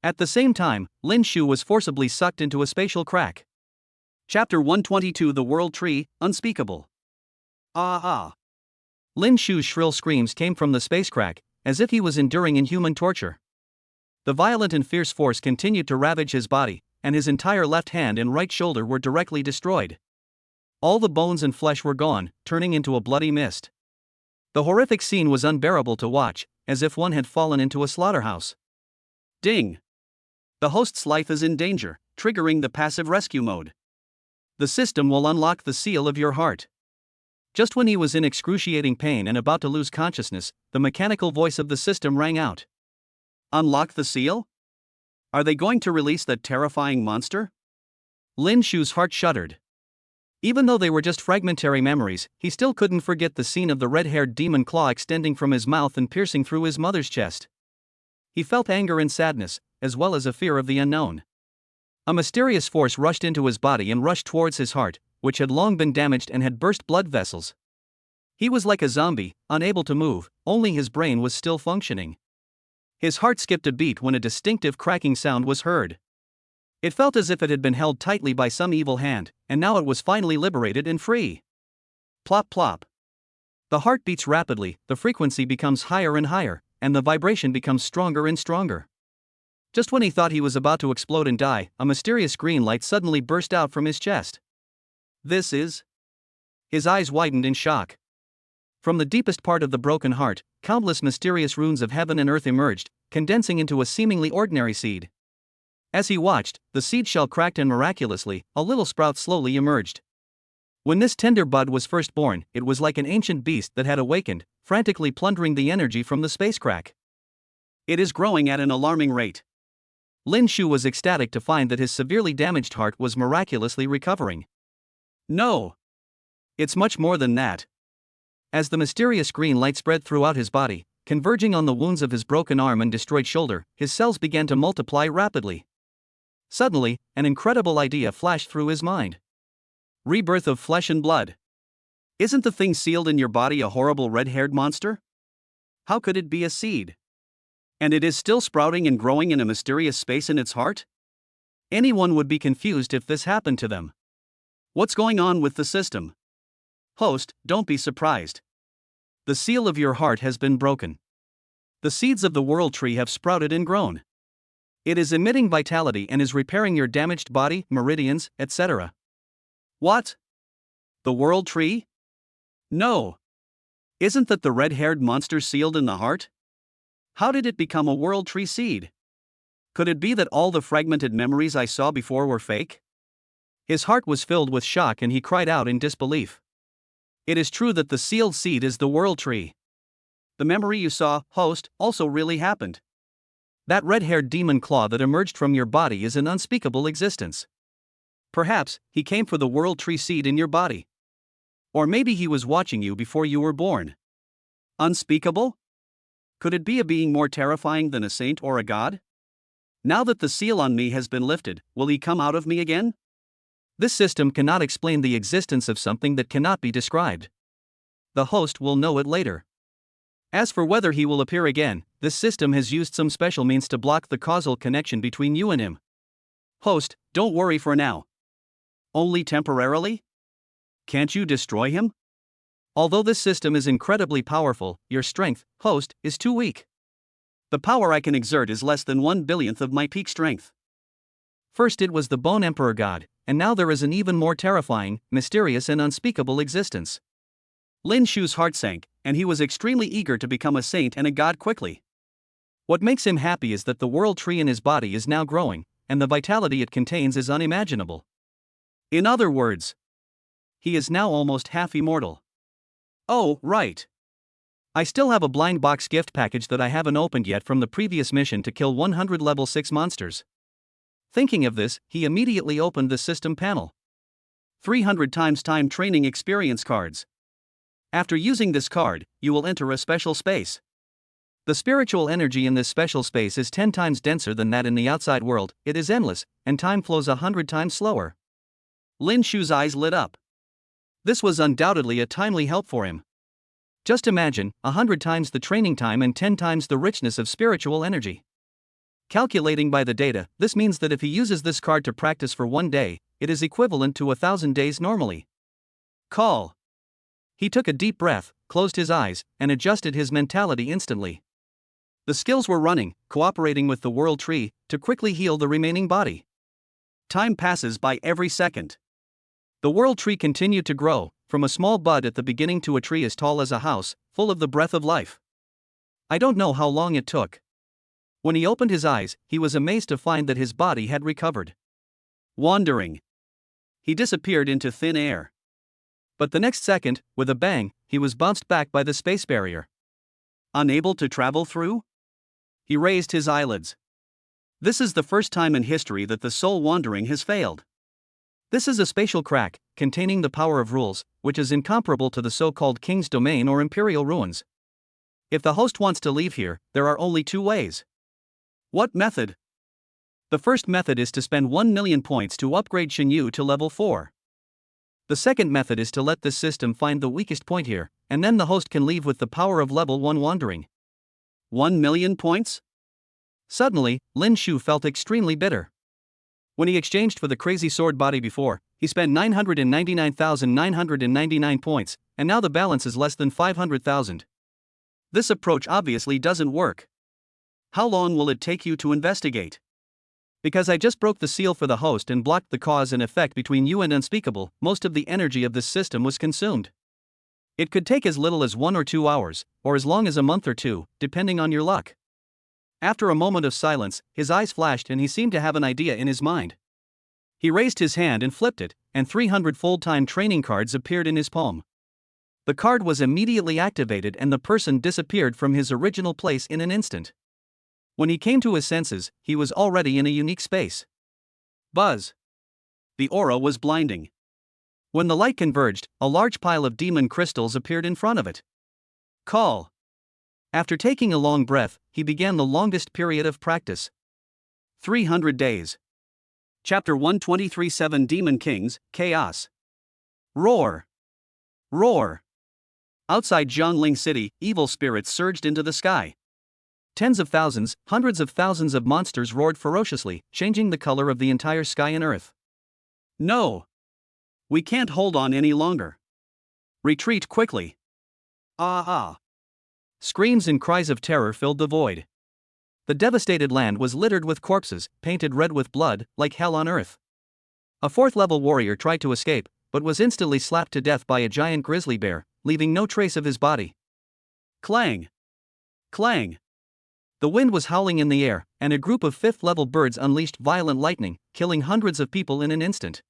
At the same time, Lin Shu was forcibly sucked into a spatial crack. Chapter 122 The World Tree, Unspeakable. Ah ah! Lin Shu's shrill screams came from the space crack, as if he was enduring inhuman torture. The violent and fierce force continued to ravage his body, and his entire left hand and right shoulder were directly destroyed. All the bones and flesh were gone, turning into a bloody mist. The horrific scene was unbearable to watch, as if one had fallen into a slaughterhouse. Ding! The host's life is in danger, triggering the passive rescue mode. The system will unlock the seal of your heart. Just when he was in excruciating pain and about to lose consciousness, the mechanical voice of the system rang out. Unlock the seal? Are they going to release that terrifying monster? Lin Shu's heart shuddered. Even though they were just fragmentary memories, he still couldn't forget the scene of the red-haired demon claw extending from his mouth and piercing through his mother's chest. He felt anger and sadness, as well as a fear of the unknown. A mysterious force rushed into his body and rushed towards his heart, which had long been damaged and had burst blood vessels. He was like a zombie, unable to move, only his brain was still functioning. His heart skipped a beat when a distinctive cracking sound was heard. It felt as if it had been held tightly by some evil hand, and now it was finally liberated and free. Plop plop. The heart beats rapidly, the frequency becomes higher and higher, and the vibration becomes stronger and stronger. Just when he thought he was about to explode and die, a mysterious green light suddenly burst out from his chest. This is... His eyes widened in shock. From the deepest part of the broken heart, countless mysterious runes of heaven and earth emerged, condensing into a seemingly ordinary seed. As he watched, the seed shell cracked and miraculously, a little sprout slowly emerged. When this tender bud was first born, it was like an ancient beast that had awakened, frantically plundering the energy from the space crack. It is growing at an alarming rate. Lin Shu was ecstatic to find that his severely damaged heart was miraculously recovering. No! It's much more than that. As the mysterious green light spread throughout his body, converging on the wounds of his broken arm and destroyed shoulder, his cells began to multiply rapidly. Suddenly, an incredible idea flashed through his mind. Rebirth of flesh and blood. Isn't the thing sealed in your body a horrible red-haired monster? How could it be a seed? And it is still sprouting and growing in a mysterious space in its heart? Anyone would be confused if this happened to them. What's going on with the system? Host, don't be surprised. The seal of your heart has been broken. The seeds of the world tree have sprouted and grown. It is emitting vitality and is repairing your damaged body, meridians, etc. What? The world tree? No. Isn't that the red-haired monster sealed in the heart? How did it become a world tree seed? Could it be that all the fragmented memories I saw before were fake? His heart was filled with shock and he cried out in disbelief. It is true that the sealed seed is the world tree. The memory you saw, host, also really happened. That red-haired demon claw that emerged from your body is an unspeakable existence. Perhaps he came for the world tree seed in your body. Or maybe he was watching you before you were born. Unspeakable? Could it be a being more terrifying than a saint or a god? Now that the seal on me has been lifted, will he come out of me again? This system cannot explain the existence of something that cannot be described. The host will know it later. As for whether he will appear again, this system has used some special means to block the causal connection between you and him. Host, don't worry for now. Only temporarily? Can't you destroy him? Although this system is incredibly powerful, your strength, host, is too weak. The power I can exert is less than 1/1000th of my peak strength. First it was the Bone Emperor God, and now there is an even more terrifying, mysterious and unspeakable existence. Lin Shu's heart sank, and he was extremely eager to become a saint and a god quickly. What makes him happy is that the world tree in his body is now growing, and the vitality it contains is unimaginable. In other words, he is now almost half immortal. Oh, right. I still have a blind box gift package that I haven't opened yet from the previous mission to kill 100 level 6 monsters. Thinking of this, he immediately opened the system panel. 300 times time training experience cards. After using this card, you will enter a special space. The spiritual energy in this special space is 10 times denser than that in the outside world, it is endless, and time flows 100 times slower. Lin Shu's eyes lit up. This was undoubtedly a timely help for him. Just imagine, 100 times the training time and 10 times the richness of spiritual energy. Calculating by the data, this means that if he uses this card to practice for 1 day, it is equivalent to 1,000 days normally. Call. He took a deep breath, closed his eyes, and adjusted his mentality instantly. The skills were running, cooperating with the world tree, to quickly heal the remaining body. Time passes by every second. The world tree continued to grow, from a small bud at the beginning to a tree as tall as a house, full of the breath of life. I don't know how long it took. When he opened his eyes, he was amazed to find that his body had recovered. Wandering. He disappeared into thin air. But the next second, with a bang, he was bounced back by the space barrier. Unable to travel through? He raised his eyelids. This is the first time in history that the soul wandering has failed. This is a spatial crack, containing the power of rules, which is incomparable to the so-called King's Domain or Imperial Ruins. If the host wants to leave here, there are only 2 ways. What method? The first method is to spend 1 million points to upgrade Shinyu to level 4. The second method is to let this system find the weakest point here, and then the host can leave with the power of level 1 wandering. 1 million points? Suddenly, Lin Shu felt extremely bitter. When he exchanged for the crazy sword body before, he spent 999,999 points, and now the balance is less than 500,000. This approach obviously doesn't work. How long will it take you to investigate? Because I just broke the seal for the host and blocked the cause and effect between you and Unspeakable, most of the energy of this system was consumed. It could take as little as 1 or 2 hours, or as long as a month or 2, depending on your luck. After a moment of silence, his eyes flashed and he seemed to have an idea in his mind. He raised his hand and flipped it, and 300 full-time training cards appeared in his palm. The card was immediately activated and the person disappeared from his original place in an instant. When he came to his senses, he was already in a unique space. Buzz. The aura was blinding. When the light converged, a large pile of demon crystals appeared in front of it. Call. After taking a long breath, he began the longest period of practice. 300 days. Chapter 123-7 Demon Kings, Chaos. Roar. Roar. Outside Jiangling City, evil spirits surged into the sky. Tens of thousands, hundreds of thousands of monsters roared ferociously, changing the color of the entire sky and earth. No. We can't hold on any longer. Retreat quickly. Ah. Screams and cries of terror filled the void. The devastated land was littered with corpses, painted red with blood, like hell on earth. A 4th-level warrior tried to escape, but was instantly slapped to death by a giant grizzly bear, leaving no trace of his body. Clang! Clang! The wind was howling in the air, and a group of 5th-level birds unleashed violent lightning, killing hundreds of people in an instant.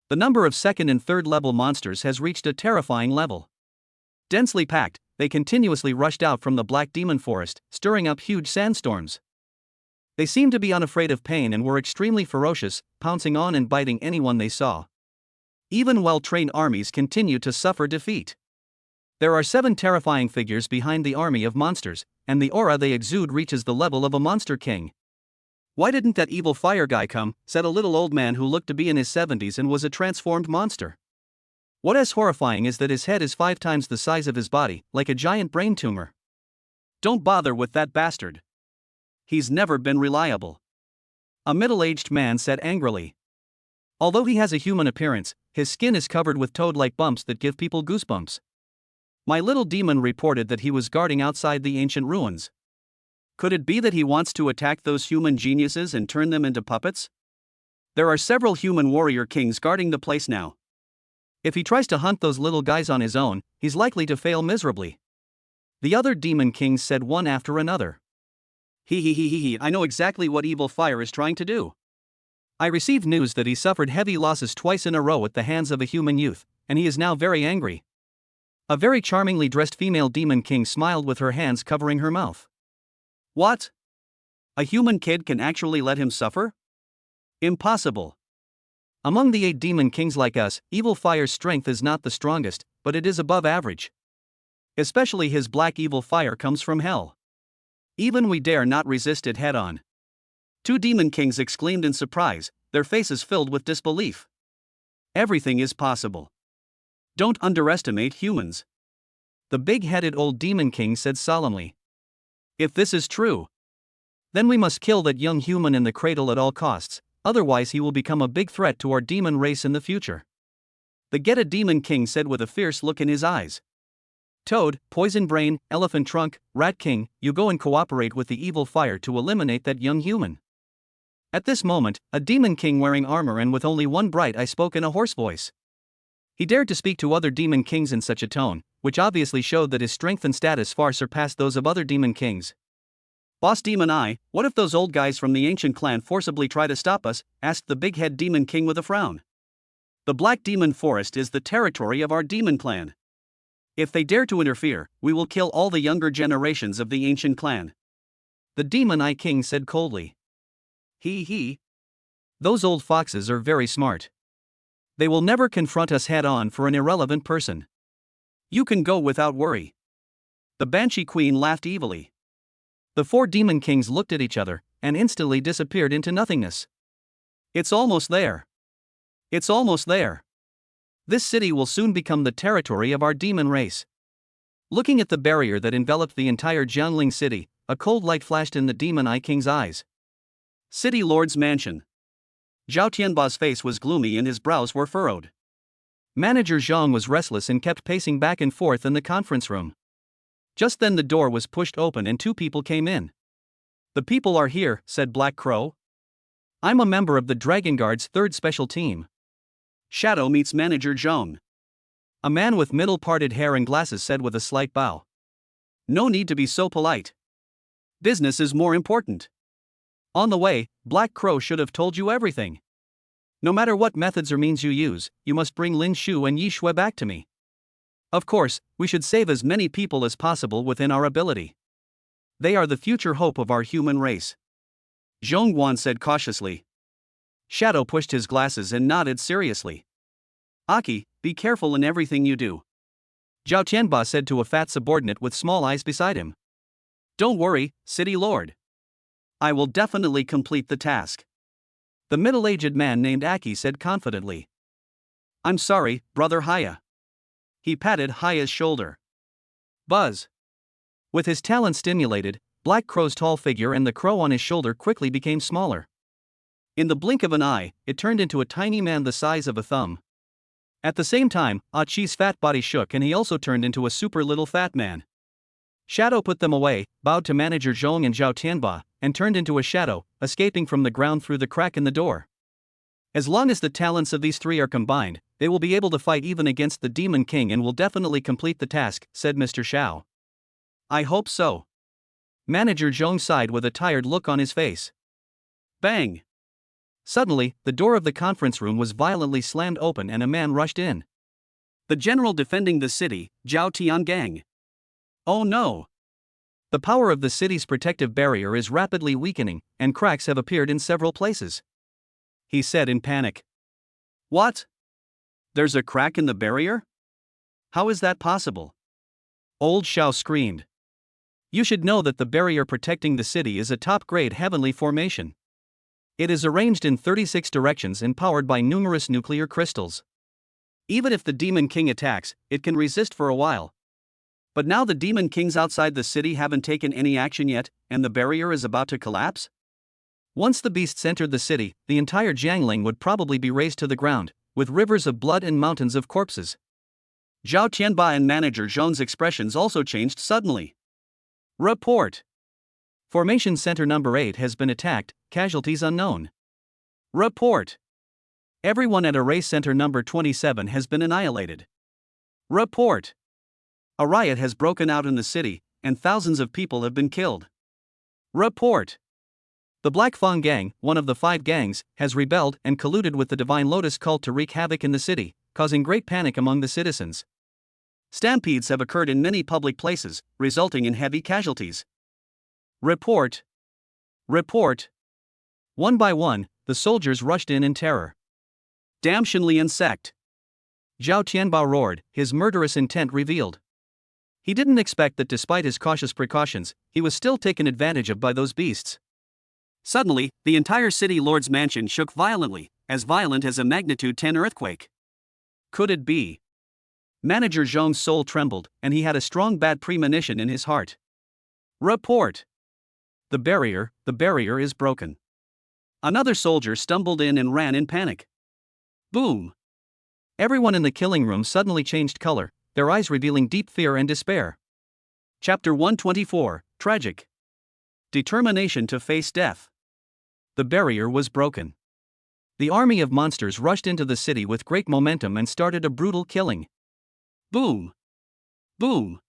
The number of 2nd and 3rd-level monsters has reached a terrifying level. Densely packed, they continuously rushed out from the black demon forest, stirring up huge sandstorms. They seemed to be unafraid of pain and were extremely ferocious, pouncing on and biting anyone they saw. Even well-trained armies continue to suffer defeat. There are 7 terrifying figures behind the army of monsters, and the aura they exude reaches the level of a monster king. "Why didn't that evil fire guy come?" said a little old man who looked to be in his 70s and was a transformed monster. What is horrifying is that his head is 5 times the size of his body, like a giant brain tumor. "Don't bother with that bastard. He's never been reliable," a middle-aged man said angrily. Although he has a human appearance, his skin is covered with toad-like bumps that give people goosebumps. My little demon reported that he was guarding outside the ancient ruins. Could it be that he wants to attack those human geniuses and turn them into puppets? There are several human warrior kings guarding the place now. If he tries to hunt those little guys on his own, he's likely to fail miserably. The other demon kings said one after another. He, I know exactly what evil fire is trying to do. I received news that he suffered heavy losses twice in a row at the hands of a human youth, and he is now very angry. A very charmingly dressed female demon king smiled with her hands covering her mouth. What? A human kid can actually let him suffer? Impossible. Among the 8 demon kings like us, evil fire's strength is not the strongest, but it is above average. Especially his black evil fire comes from hell. Even we dare not resist it head-on. 2 demon kings exclaimed in surprise, their faces filled with disbelief. Everything is possible. Don't underestimate humans. The big-headed old demon king said solemnly. If this is true, then we must kill that young human in the cradle at all costs, otherwise he will become a big threat to our demon race in the future. The Get-a Demon King said with a fierce look in his eyes. Toad, Poison Brain, Elephant Trunk, Rat King, you go and cooperate with the evil fire to eliminate that young human. At this moment, a demon king wearing armor and with only one bright eye spoke in a hoarse voice. He dared to speak to other demon kings in such a tone, which obviously showed that his strength and status far surpassed those of other demon kings. Boss Demon Eye, what if those old guys from the ancient clan forcibly try to stop us? Asked the big head demon king with a frown. The Black Demon Forest is the territory of our demon clan. If they dare to interfere, we will kill all the younger generations of the ancient clan. The Demon Eye King said coldly. He. Those old foxes are very smart. They will never confront us head-on for an irrelevant person. You can go without worry. The Banshee Queen laughed evilly. The 4 demon kings looked at each other, and instantly disappeared into nothingness. It's almost there. It's almost there. This city will soon become the territory of our demon race. Looking at the barrier that enveloped the entire Jiangling city, a cold light flashed in the Demon Eye King's eyes. City Lord's Mansion. Zhao Tianba's face was gloomy and his brows were furrowed. Manager Zhang was restless and kept pacing back and forth in the conference room. Just then the door was pushed open and 2 people came in. The people are here, said Black Crow. I'm a member of the Dragon Guard's 3rd Special Team. Shadow meets Manager Zhang. A man with middle-parted hair and glasses said with a slight bow. No need to be so polite. Business is more important. On the way, Black Crow should have told you everything. No matter what methods or means you use, you must bring Lin Shu and Yi Shui back to me. Of course, we should save as many people as possible within our ability. They are the future hope of our human race. Zhong Guan said cautiously. Shadow pushed his glasses and nodded seriously. Aki, be careful in everything you do. Zhao Tianba said to a fat subordinate with small eyes beside him. Don't worry, City Lord. I will definitely complete the task. The middle-aged man named Aki said confidently. I'm sorry, Brother Haya. He patted Haya's shoulder. Buzz. With his talent stimulated, Black Crow's tall figure and the crow on his shoulder quickly became smaller. In the blink of an eye, it turned into a tiny man the size of a thumb. At the same time, Ah Chi's fat body shook and he also turned into a super little fat man. Shadow put them away, bowed to Manager Zhong and Zhao Tianba, and turned into a shadow, escaping from the ground through the crack in the door. As long as the talents of these 3 are combined, they will be able to fight even against the Demon King and will definitely complete the task, said Mr. Shao. I hope so. Manager Zhong sighed with a tired look on his face. Bang! Suddenly, the door of the conference room was violently slammed open and a man rushed in. The general defending the city, Zhao Tiangang. Oh no! The power of the city's protective barrier is rapidly weakening, and cracks have appeared in several places. He said in panic. What? There's a crack in the barrier? How is that possible? Old Xiao screamed. You should know that the barrier protecting the city is a top-grade heavenly formation. It is arranged in 36 directions and powered by numerous nuclear crystals. Even if the Demon King attacks, it can resist for a while. But now the Demon Kings outside the city haven't taken any action yet, and the barrier is about to collapse? Once the beasts entered the city, the entire Jiangling would probably be razed to the ground, with rivers of blood and mountains of corpses. Zhao Tianba and manager Zhong's expressions also changed suddenly. Report. Formation Center Number 8 has been attacked, casualties unknown. Report. Everyone at Array Center Number 27 has been annihilated. Report. A riot has broken out in the city, and thousands of people have been killed. Report. The Black Fang Gang, one of the 5 gangs, has rebelled and colluded with the Divine Lotus cult to wreak havoc in the city, causing great panic among the citizens. Stampedes have occurred in many public places, resulting in heavy casualties. Report. Report. One by one, the soldiers rushed in terror. Damn Shenlian sect! Zhao Tianba roared, his murderous intent revealed. He didn't expect that despite his cautious precautions, he was still taken advantage of by those beasts. Suddenly, the entire city lord's mansion shook violently, as violent as a magnitude 10 earthquake. Could it be? Manager Zhong's soul trembled, and he had a strong bad premonition in his heart. Report. The barrier is broken. Another soldier stumbled in and ran in panic. Boom! Everyone in the killing room suddenly changed color, their eyes revealing deep fear and despair. Chapter 124, Tragic. Determination to face death. The barrier was broken. The army of monsters rushed into the city with great momentum and started a brutal killing. Boom! Boom!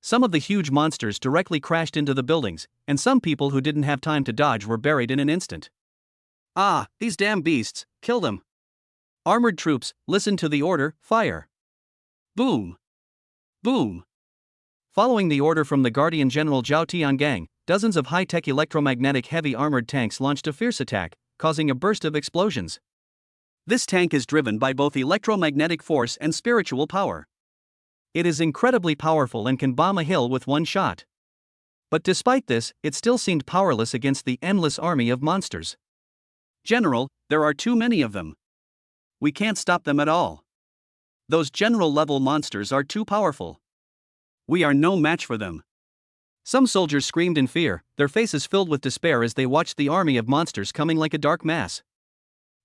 Some of the huge monsters directly crashed into the buildings, and some people who didn't have time to dodge were buried in an instant. Ah, these damn beasts, kill them! Armored troops, listen to the order, fire! Boom! Boom! Following the order from the Guardian General Zhao Tiangang, dozens of high-tech electromagnetic heavy armored tanks launched a fierce attack, causing a burst of explosions. This tank is driven by both electromagnetic force and spiritual power. It is incredibly powerful and can bomb a hill with one shot. But despite this, it still seemed powerless against the endless army of monsters. General, there are too many of them. We can't stop them at all. Those general-level monsters are too powerful. We are no match for them. Some soldiers screamed in fear, their faces filled with despair as they watched the army of monsters coming like a dark mass.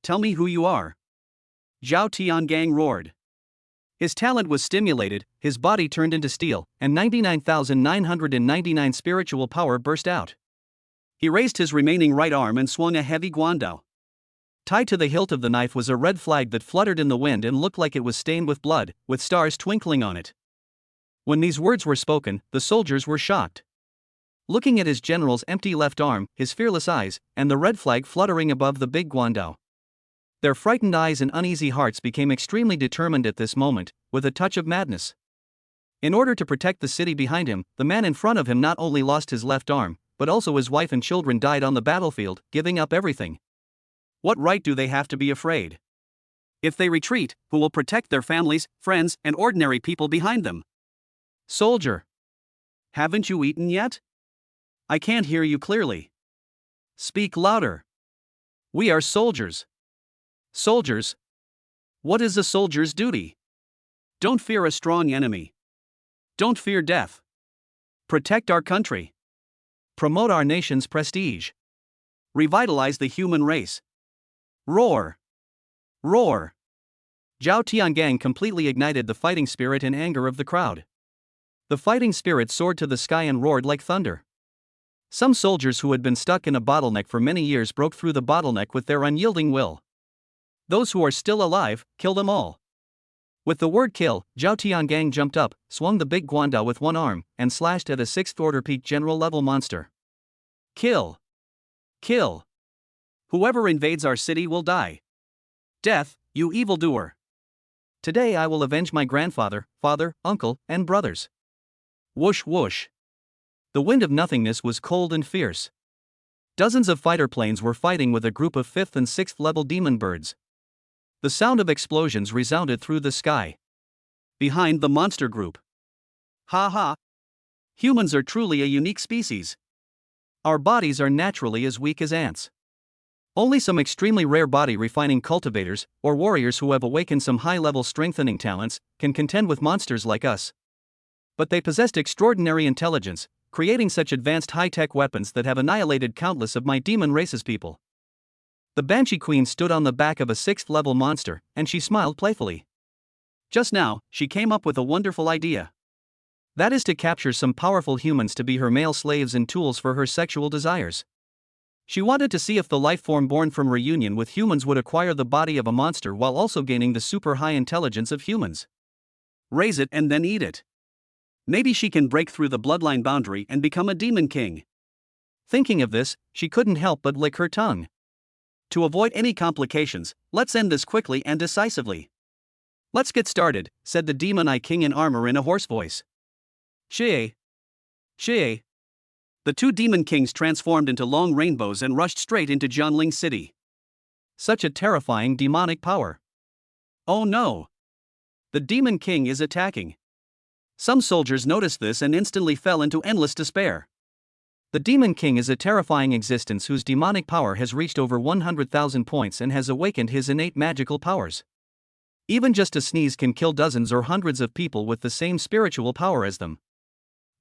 Tell me who you are. Zhao Tiangang roared. His talent was stimulated, his body turned into steel, and 99,999 spiritual power burst out. He raised his remaining right arm and swung a heavy guandao. Tied to the hilt of the knife was a red flag that fluttered in the wind and looked like it was stained with blood, with stars twinkling on it. When these words were spoken, the soldiers were shocked. Looking at his general's empty left arm, his fearless eyes, and the red flag fluttering above the big guandao, their frightened eyes and uneasy hearts became extremely determined at this moment, with a touch of madness. In order to protect the city behind him, the man in front of him not only lost his left arm, but also his wife and children died on the battlefield, giving up everything. What right do they have to be afraid? If they retreat, who will protect their families, friends, and ordinary people behind them? Soldier! Haven't you eaten yet? I can't hear you clearly. Speak louder. We are soldiers. Soldiers? What is a soldier's duty? Don't fear a strong enemy. Don't fear death. Protect our country. Promote our nation's prestige. Revitalize the human race. Roar! Roar! Zhao Tiangang completely ignited the fighting spirit and anger of the crowd. The fighting spirit soared to the sky and roared like thunder. Some soldiers who had been stuck in a bottleneck for many years broke through the bottleneck with their unyielding will. Those who are still alive, kill them all. With the word kill, Zhao Tiangang jumped up, swung the big guanda with one arm, and slashed at a 6th order peak general level monster. Kill! Kill! Whoever invades our city will die. Death, you evildoer! Today I will avenge my grandfather, father, uncle, and brothers. Whoosh whoosh. The wind of nothingness was cold and fierce. Dozens of fighter planes were fighting with a group of 5th and 6th level demon birds. The sound of explosions resounded through the sky. Behind the monster group. Ha ha! Humans are truly a unique species. Our bodies are naturally as weak as ants. Only some extremely rare body refining cultivators, or warriors who have awakened some high-level strengthening talents, can contend with monsters like us. But they possessed extraordinary intelligence, creating such advanced high-tech weapons that have annihilated countless of my demon race's people. The Banshee Queen stood on the back of a 6th level monster, and she smiled playfully. Just now, she came up with a wonderful idea. That is to capture some powerful humans to be her male slaves and tools for her sexual desires. She wanted to see if the life form born from reunion with humans would acquire the body of a monster while also gaining the super high intelligence of humans. Raise it and then eat it. Maybe she can break through the bloodline boundary and become a demon king. Thinking of this, she couldn't help but lick her tongue. To avoid any complications, let's end this quickly and decisively. Let's get started, said the Demon Eye King in armor in a hoarse voice. Xie! Xie! The two demon kings transformed into long rainbows and rushed straight into Jianling City. Such a terrifying demonic power. Oh no! The demon king is attacking. Some soldiers noticed this and instantly fell into endless despair. The Demon King is a terrifying existence whose demonic power has reached over 100,000 points and has awakened his innate magical powers. Even just a sneeze can kill dozens or hundreds of people with the same spiritual power as them.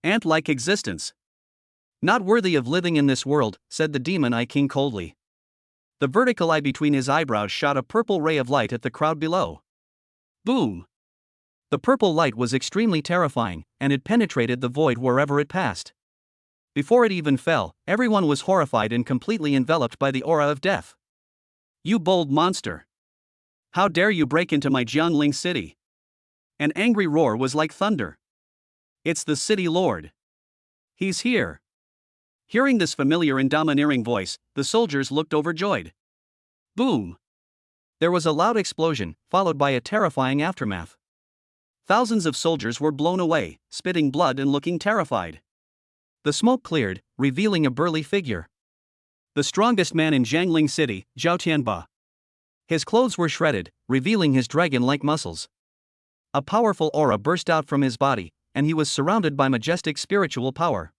Ant-like existence. Not worthy of living in this world, said the Demon Eye King coldly. The vertical eye between his eyebrows shot a purple ray of light at the crowd below. Boom! The purple light was extremely terrifying, and it penetrated the void wherever it passed. Before it even fell, everyone was horrified and completely enveloped by the aura of death. You bold monster! How dare you break into my Jianling city? An angry roar was like thunder. It's the city lord. He's here. Hearing this familiar and domineering voice, the soldiers looked overjoyed. Boom! There was a loud explosion, followed by a terrifying aftermath. Thousands of soldiers were blown away, spitting blood and looking terrified. The smoke cleared, revealing a burly figure. The strongest man in Jiangling City, Zhao Tianba. His clothes were shredded, revealing his dragon-like muscles. A powerful aura burst out from his body, and he was surrounded by majestic spiritual power.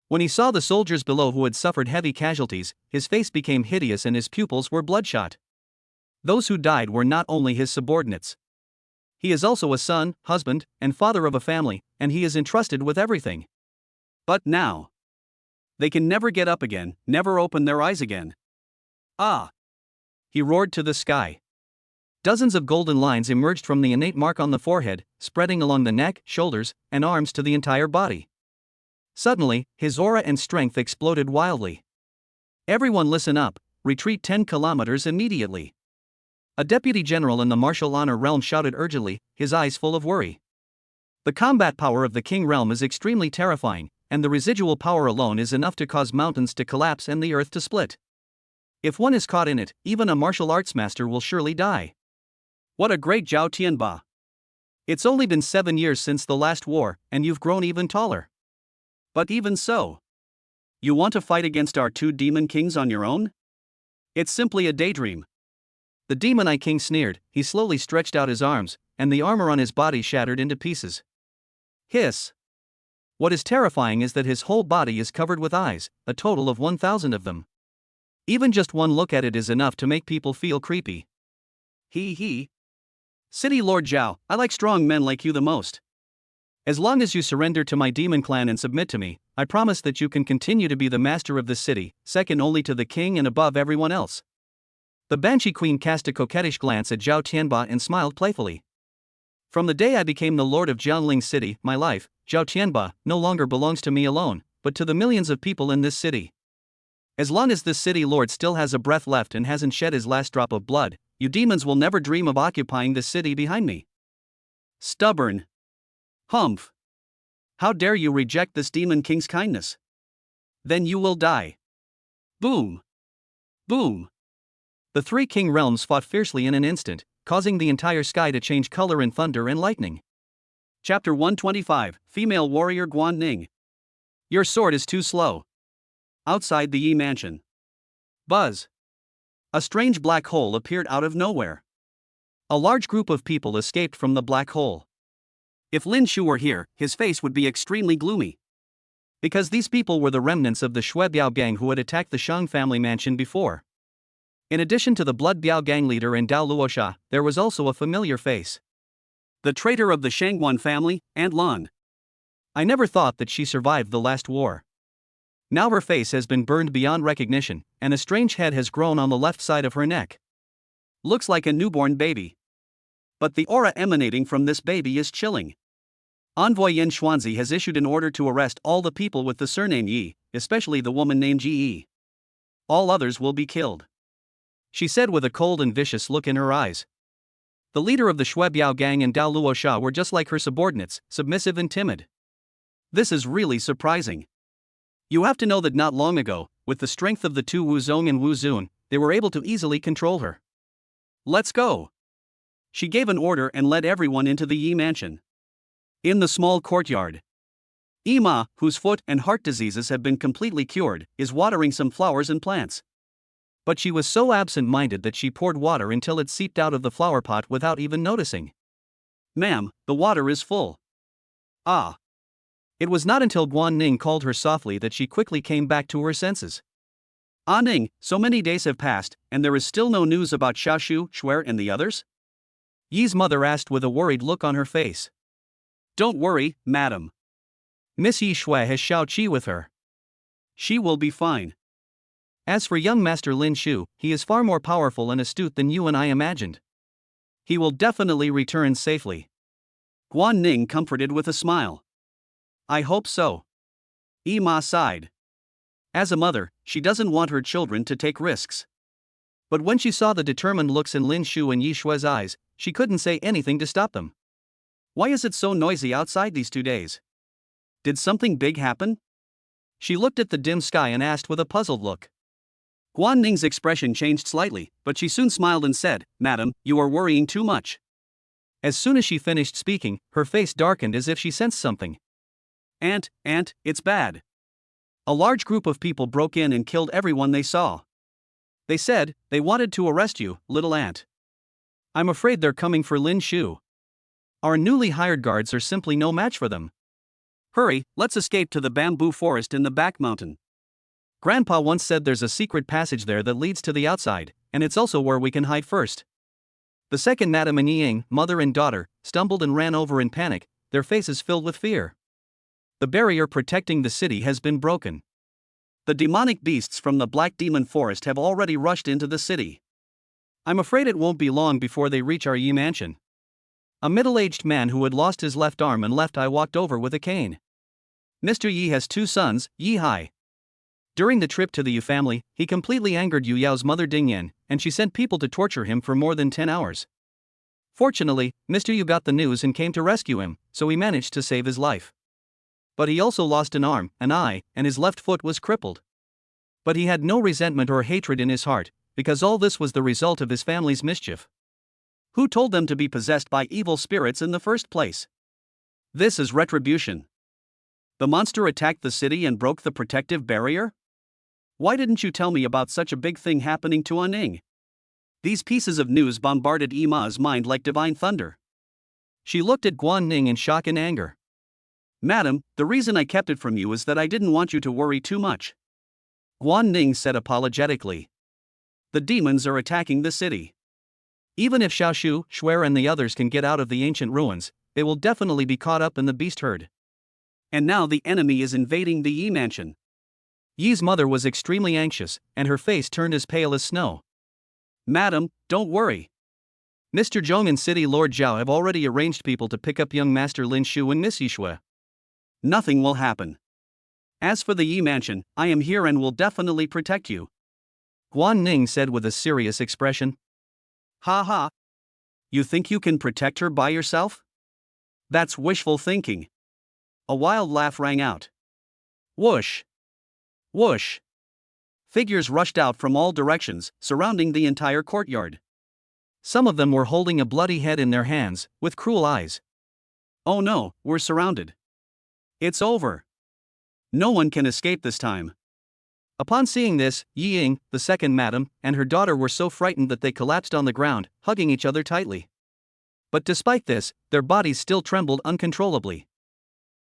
When he saw the soldiers below who had suffered heavy casualties, his face became hideous and his pupils were bloodshot. Those who died were not only his subordinates. He is also a son, husband, and father of a family, and he is entrusted with everything. But now, they can never get up again, never open their eyes again. Ah! He roared to the sky. Dozens of golden lines emerged from the innate mark on the forehead, spreading along the neck, shoulders, and arms to the entire body. Suddenly, his aura and strength exploded wildly. Everyone listen up, retreat 10 kilometers immediately. A deputy general in the martial honor realm shouted urgently, his eyes full of worry. The combat power of the king realm is extremely terrifying, and the residual power alone is enough to cause mountains to collapse and the earth to split. If one is caught in it, even a martial arts master will surely die. What a great Zhao Tianba! It's only been 7 years since the last war, and you've grown even taller. But even so, you want to fight against our two demon kings on your own? It's simply a daydream. The Demon Eye King sneered. He slowly stretched out his arms, and the armor on his body shattered into pieces. Hiss! What is terrifying is that his whole body is covered with eyes, a total of 1,000 of them. Even just one look at it is enough to make people feel creepy. He. City Lord Zhao, I like strong men like you the most. As long as you surrender to my demon clan and submit to me, I promise that you can continue to be the master of this city, second only to the king and above everyone else. The Banshee Queen cast a coquettish glance at Zhao Tianba and smiled playfully. From the day I became the lord of Jianling City, my life, Zhao Tianba, no longer belongs to me alone, but to the millions of people in this city. As long as this city lord still has a breath left and hasn't shed his last drop of blood, you demons will never dream of occupying this city behind me. Stubborn. Humph. How dare you reject this demon king's kindness? Then you will die. Boom. Boom. The three king realms fought fiercely in an instant, causing the entire sky to change color in thunder and lightning. Chapter 125, Female Warrior Guan Ning. Your sword is too slow. Outside the Yi mansion. Buzz. A strange black hole appeared out of nowhere. A large group of people escaped from the black hole. If Lin Shu were here, his face would be extremely gloomy. Because these people were the remnants of the Shui Biao gang who had attacked the Shang family mansion before. In addition to the Blood Biao gang leader and Dao Luosha, there was also a familiar face. The traitor of the Shangguan family, Aunt Lan. I never thought that she survived the last war. Now her face has been burned beyond recognition, and a strange head has grown on the left side of her neck. Looks like a newborn baby. But the aura emanating from this baby is chilling. Envoy Yen Xuanzi has issued an order to arrest all the people with the surname Yi, especially the woman named Ji Yi. All others will be killed. She said with a cold and vicious look in her eyes. The leader of the Shui Biao gang and Dao Luosha were just like her subordinates, submissive and timid. This is really surprising. You have to know that not long ago, with the strength of the two Wu Zong and Wu Zun, they were able to easily control her. Let's go. She gave an order and led everyone into the Yi mansion. In the small courtyard, Ima, whose foot and heart diseases have been completely cured, is watering some flowers and plants. But she was so absent-minded that she poured water until it seeped out of the flower pot without even noticing. Ma'am, the water is full. Ah. It was not until Guan Ning called her softly that she quickly came back to her senses. Ah Ning, so many days have passed, and there is still no news about Xiaoshu, Shuer and the others? Yi's mother asked with a worried look on her face. Don't worry, madam. Miss Yi Shui has Xiao Qi with her. She will be fine. As for young Master Lin Shu, he is far more powerful and astute than you and I imagined. He will definitely return safely. Guan Ning comforted with a smile. I hope so. Ima sighed. As a mother, she doesn't want her children to take risks. But when she saw the determined looks in Lin Shu and Yi Shui's eyes, she couldn't say anything to stop them. Why is it so noisy outside these 2 days? Did something big happen? She looked at the dim sky and asked with a puzzled look. Guan Ning's expression changed slightly, but she soon smiled and said, Madam, you are worrying too much. As soon as she finished speaking, her face darkened as if she sensed something. Aunt, it's bad. A large group of people broke in and killed everyone they saw. They said, they wanted to arrest you, little aunt. I'm afraid they're coming for Lin Shu. Our newly hired guards are simply no match for them. Hurry, let's escape to the bamboo forest in the back mountain. Grandpa once said there's a secret passage there that leads to the outside, and it's also where we can hide first. The second Madame and Ying, mother and daughter, stumbled and ran over in panic, their faces filled with fear. The barrier protecting the city has been broken. The demonic beasts from the Black Demon Forest have already rushed into the city. I'm afraid it won't be long before they reach our Yi mansion. A middle-aged man who had lost his left arm and left eye walked over with a cane. Mr. Yi has 2 sons, Yi Hai. During the trip to the Yu family, he completely angered Yu Yao's mother Ding Yan, and she sent people to torture him for more than 10 hours. Fortunately, Mr. Yu got the news and came to rescue him, so he managed to save his life. But he also lost an arm, an eye, and his left foot was crippled. But he had no resentment or hatred in his heart, because all this was the result of his family's mischief. Who told them to be possessed by evil spirits in the first place? This is retribution. The monster attacked the city and broke the protective barrier? Why didn't you tell me about such a big thing happening to Aning? These pieces of news bombarded Ima's mind like divine thunder. She looked at Guan Ning in shock and anger. Madam, the reason I kept it from you is that I didn't want you to worry too much. Guan Ning said apologetically. The demons are attacking the city. Even if Xiaoshu, Shuer and the others can get out of the ancient ruins, they will definitely be caught up in the beast herd. And now the enemy is invading the Yi mansion. Yi's mother was extremely anxious, and her face turned as pale as snow. Madam, don't worry. Mr. Zhong and City Lord Zhao have already arranged people to pick up young Master Lin Shu and Miss Yi Shui. Nothing will happen. As for the Yi mansion, I am here and will definitely protect you. Guan Ning said with a serious expression. Ha ha. You think you can protect her by yourself? That's wishful thinking. A wild laugh rang out. Whoosh! Whoosh! Figures rushed out from all directions, surrounding the entire courtyard. Some of them were holding a bloody head in their hands, with cruel eyes. Oh no, we're surrounded. It's over. No one can escape this time. Upon seeing this, Yi Ying, the second madam, and her daughter were so frightened that they collapsed on the ground, hugging each other tightly. But despite this, their bodies still trembled uncontrollably.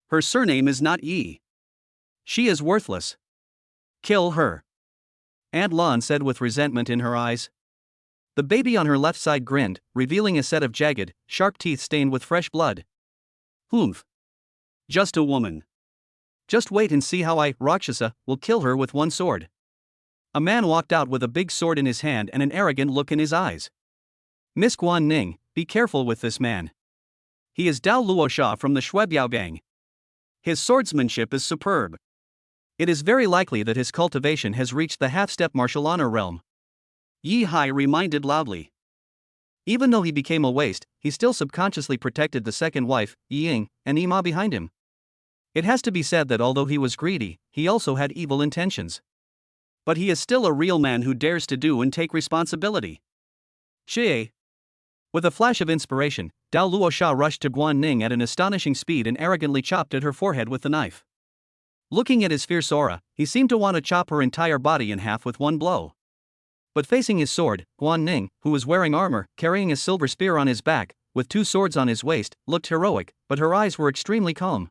Her surname is not Yi. She is worthless. Kill her. Aunt Lan said with resentment in her eyes. The baby on her left side grinned, revealing a set of jagged, sharp teeth stained with fresh blood. Humph. Just a woman. Just wait and see how I, Rakshasa, will kill her with one sword. A man walked out with a big sword in his hand and an arrogant look in his eyes. Miss Guan Ning, be careful with this man. He is Dao Luosha from the Shuebiao gang. His swordsmanship is superb. It is very likely that his cultivation has reached the half-step martial honor realm. Yi Hai reminded loudly. Even though he became a waste, he still subconsciously protected the second wife, Yi Ying, and Ima behind him. It has to be said that although he was greedy, he also had evil intentions. But he is still a real man who dares to do and take responsibility. Xie. With a flash of inspiration, Dao Luosha rushed to Guan Ning at an astonishing speed and arrogantly chopped at her forehead with the knife. Looking at his fierce aura, he seemed to want to chop her entire body in half with one blow. But facing his sword, Guan Ning, who was wearing armor, carrying a silver spear on his back, with two swords on his waist, looked heroic, but her eyes were extremely calm.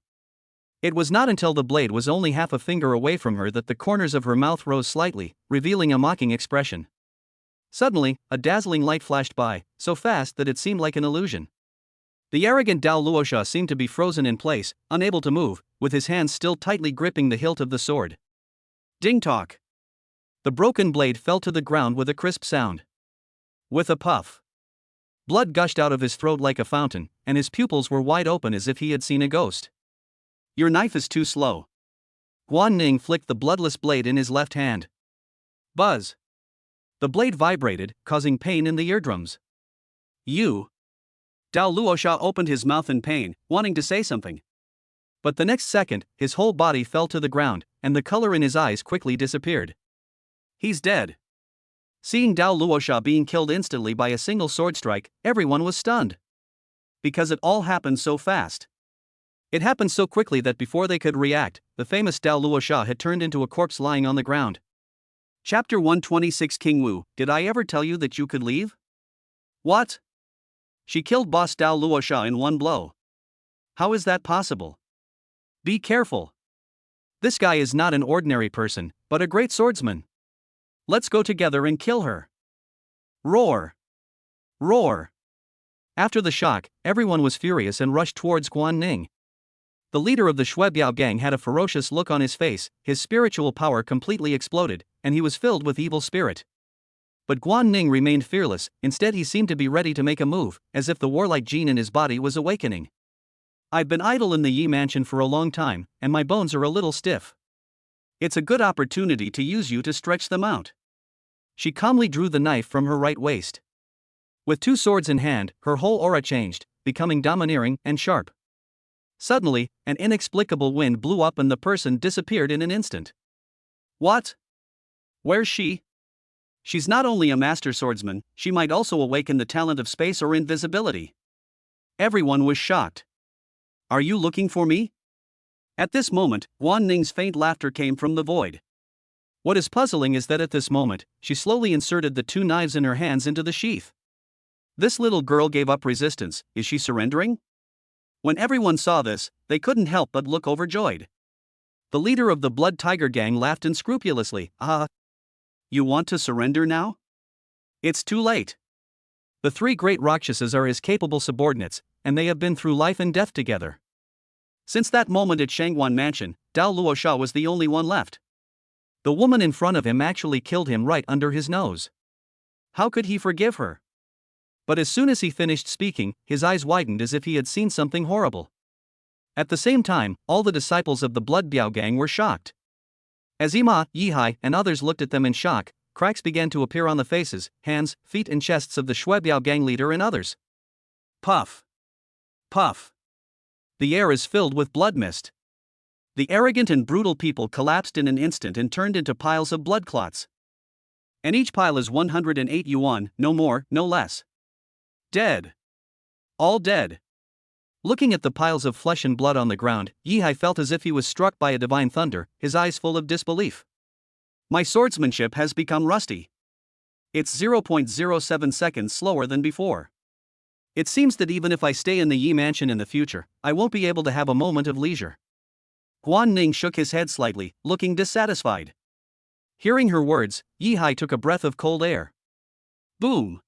It was not until the blade was only half a finger away from her that the corners of her mouth rose slightly, revealing a mocking expression. Suddenly, a dazzling light flashed by, so fast that it seemed like an illusion. The arrogant Dao Luosha seemed to be frozen in place, unable to move, with his hands still tightly gripping the hilt of the sword. Ding-tock! The broken blade fell to the ground with a crisp sound. With a puff. Blood gushed out of his throat like a fountain, and his pupils were wide open as if he had seen a ghost. Your knife is too slow. Guan Ning flicked the bloodless blade in his left hand. Buzz. The blade vibrated, causing pain in the eardrums. You. Dao Luosha opened his mouth in pain, wanting to say something. But the next second, his whole body fell to the ground, and the color in his eyes quickly disappeared. He's dead. Seeing Dao Luosha being killed instantly by a single sword strike, everyone was stunned. Because it all happened so fast. It happened so quickly that before they could react, the famous Dao Luosha had turned into a corpse lying on the ground. Chapter 126 King Wu, did I ever tell you that you could leave? What? She killed boss Dao Luosha in one blow. How is that possible? Be careful. This guy is not an ordinary person, but a great swordsman. Let's go together and kill her. Roar. Roar. After the shock, everyone was furious and rushed towards Guan Ning. The leader of the Shuebiao gang had a ferocious look on his face, his spiritual power completely exploded, and he was filled with evil spirit. But Guan Ning remained fearless, instead he seemed to be ready to make a move, as if the warlike gene in his body was awakening. I've been idle in the Yi mansion for a long time, and my bones are a little stiff. It's a good opportunity to use you to stretch them out. She calmly drew the knife from her right waist. With two swords in hand, her whole aura changed, becoming domineering and sharp. Suddenly, an inexplicable wind blew up and the person disappeared in an instant. What? Where's she? She's not only a master swordsman, she might also awaken the talent of space or invisibility. Everyone was shocked. Are you looking for me? At this moment, Guan Ning's faint laughter came from the void. What is puzzling is that at this moment, she slowly inserted the two knives in her hands into the sheath. This little girl gave up resistance. Is she surrendering? When everyone saw this, they couldn't help but look overjoyed. The leader of the Blood Tiger gang laughed unscrupulously. You want to surrender now? It's too late. The three great Rakshasas are his capable subordinates, and they have been through life and death together. Since that moment at Shangguan Mansion, Dao Luosha was the only one left. The woman in front of him actually killed him right under his nose. How could he forgive her? But as soon as he finished speaking, his eyes widened as if he had seen something horrible. At the same time, all the disciples of the Blood Biao gang were shocked. As Ima, Yi Hai, and others looked at them in shock, cracks began to appear on the faces, hands, feet and chests of the Shuebiao gang leader and others. Puff. Puff. the air is filled with blood mist. The arrogant and brutal people collapsed in an instant and turned into piles of blood clots. And each pile is 108 yuan, no more, no less. Dead. All dead. Looking at the piles of flesh and blood on the ground, Yihai felt as if he was struck by a divine thunder, his eyes full of disbelief. My swordsmanship has become rusty. It's 0.07 seconds slower than before. It seems that even if I stay in the Yi mansion in the future, I won't be able to have a moment of leisure. Guan Ning shook his head slightly, looking dissatisfied. Hearing her words, Yihai took a breath of cold air. Boom!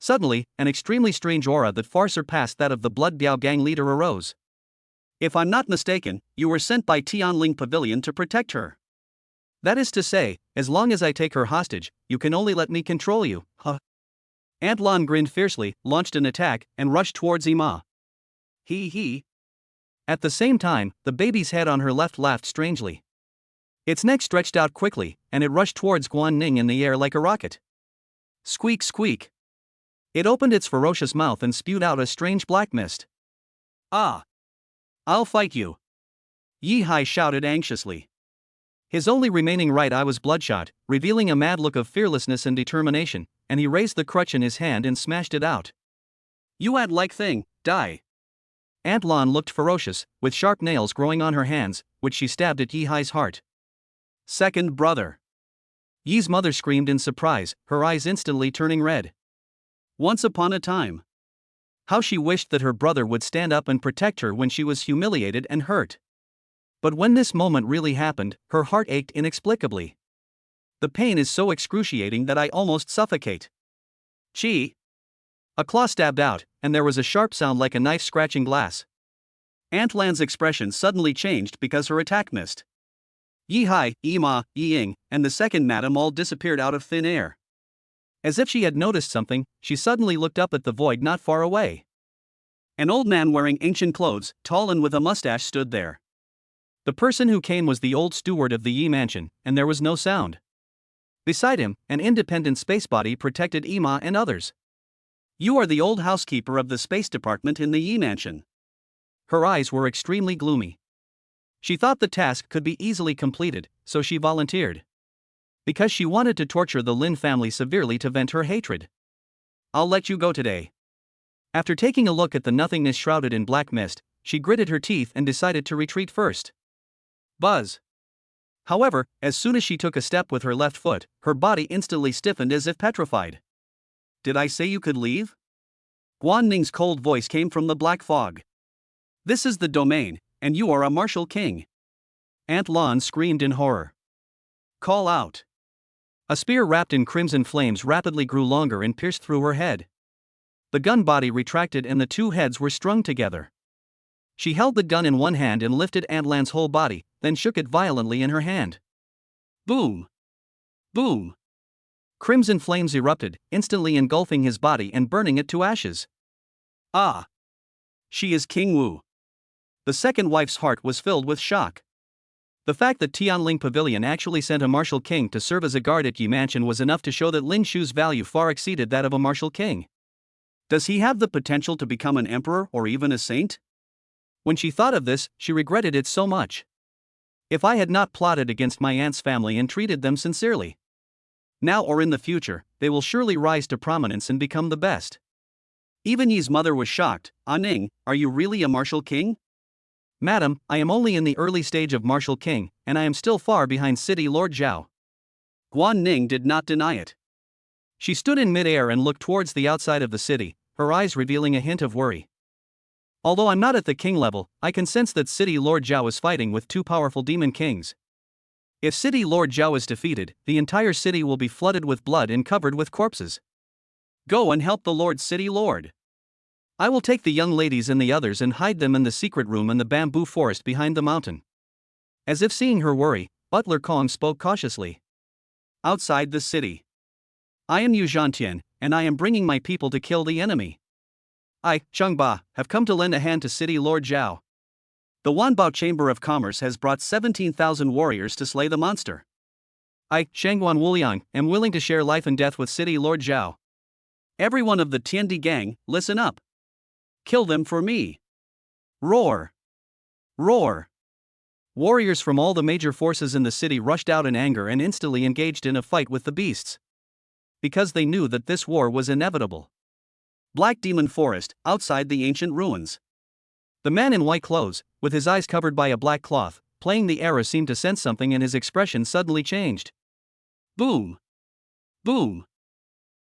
Suddenly, an extremely strange aura that far surpassed that of the Blood Biao gang leader arose. If I'm not mistaken, you were sent by Tianling Pavilion to protect her. That is to say, as long as I take her hostage, you can only let me control you, huh? Aunt Lan grinned fiercely, launched an attack, and rushed towards Ima. He. At the same time, the baby's head on her left laughed strangely. Its neck stretched out quickly, and it rushed towards Guan Ning in the air like a rocket. Squeak, squeak. It opened its ferocious mouth and spewed out a strange black mist. Ah! I'll fight you! Yihai shouted anxiously. His only remaining right eye was bloodshot, revealing a mad look of fearlessness and determination, and he raised the crutch in his hand and smashed it out. You ant-like thing, die! Aunt Lan looked ferocious, with sharp nails growing on her hands, which she stabbed at Yihai's heart. Second brother. Yi's mother screamed in surprise, her eyes instantly turning red. Once upon a time. How she wished that her brother would stand up and protect her when she was humiliated and hurt. But when this moment really happened, her heart ached inexplicably. The pain is so excruciating that I almost suffocate. Chi! A claw stabbed out, and there was a sharp sound like a knife scratching glass. Aunt Lan's expression suddenly changed because her attack missed. Yihai, Ima, Yiying, and the second madam all disappeared out of thin air. As if she had noticed something, she suddenly looked up at the void not far away. An old man wearing ancient clothes, tall and with a mustache, stood there. The person who came was the old steward of the Yi mansion, and there was no sound. Beside him, an independent space body protected Ima and others. You are the old housekeeper of the space department in the Yi mansion. Her eyes were extremely gloomy. She thought the task could be easily completed, so she volunteered. Because she wanted to torture the Lin family severely to vent her hatred. I'll let you go today. After taking a look at the nothingness shrouded in black mist, she gritted her teeth and decided to retreat first. Buzz. However, as soon as she took a step with her left foot, her body instantly stiffened as if petrified. Did I say you could leave? Guan Ning's cold voice came from the black fog. This is the domain, and you are a martial king. Aunt Lan screamed in horror. Call out. A spear wrapped in crimson flames rapidly grew longer and pierced through her head. The gun body retracted and the two heads were strung together. She held the gun in one hand and lifted Aunt Lan's whole body, then shook it violently in her hand. Boom! Boom! Crimson flames erupted, instantly engulfing his body and burning it to ashes. Ah! She is King Wu. The second wife's heart was filled with shock. The fact that Tianling Pavilion actually sent a martial king to serve as a guard at Yi Mansion was enough to show that Lin Shu's value far exceeded that of a martial king. Does he have the potential to become an emperor or even a saint? When she thought of this, she regretted it so much. If I had not plotted against my aunt's family and treated them sincerely. Now or in the future, they will surely rise to prominence and become the best. Even Yi's mother was shocked. Ah Ning, are you really a martial king? Madam, I am only in the early stage of martial king, and I am still far behind City Lord Zhao. Guan Ning did not deny it. She stood in mid-air and looked towards the outside of the city, her eyes revealing a hint of worry. Although I'm not at the king level, I can sense that City Lord Zhao is fighting with two powerful demon kings. If City Lord Zhao is defeated, the entire city will be flooded with blood and covered with corpses. Go and help the Lord City Lord. I will take the young ladies and the others and hide them in the secret room in the bamboo forest behind the mountain. As if seeing her worry, Butler Kong spoke cautiously. Outside the city. I am Yu Zhantian, and I am bringing my people to kill the enemy. I, Chengba, have come to lend a hand to City Lord Zhao. The Wanbao Chamber of Commerce has brought 17,000 warriors to slay the monster. I, Shangguan Wuliang, am willing to share life and death with City Lord Zhao. Everyone of the Tiandi gang, listen up. Kill them for me. Roar! Roar! Warriors from all the major forces in the city rushed out in anger and instantly engaged in a fight with the beasts. Because they knew that this war was inevitable. Black Demon Forest, outside the ancient ruins. The man in white clothes, with his eyes covered by a black cloth, playing the era, seemed to sense something and his expression suddenly changed. Boom! Boom!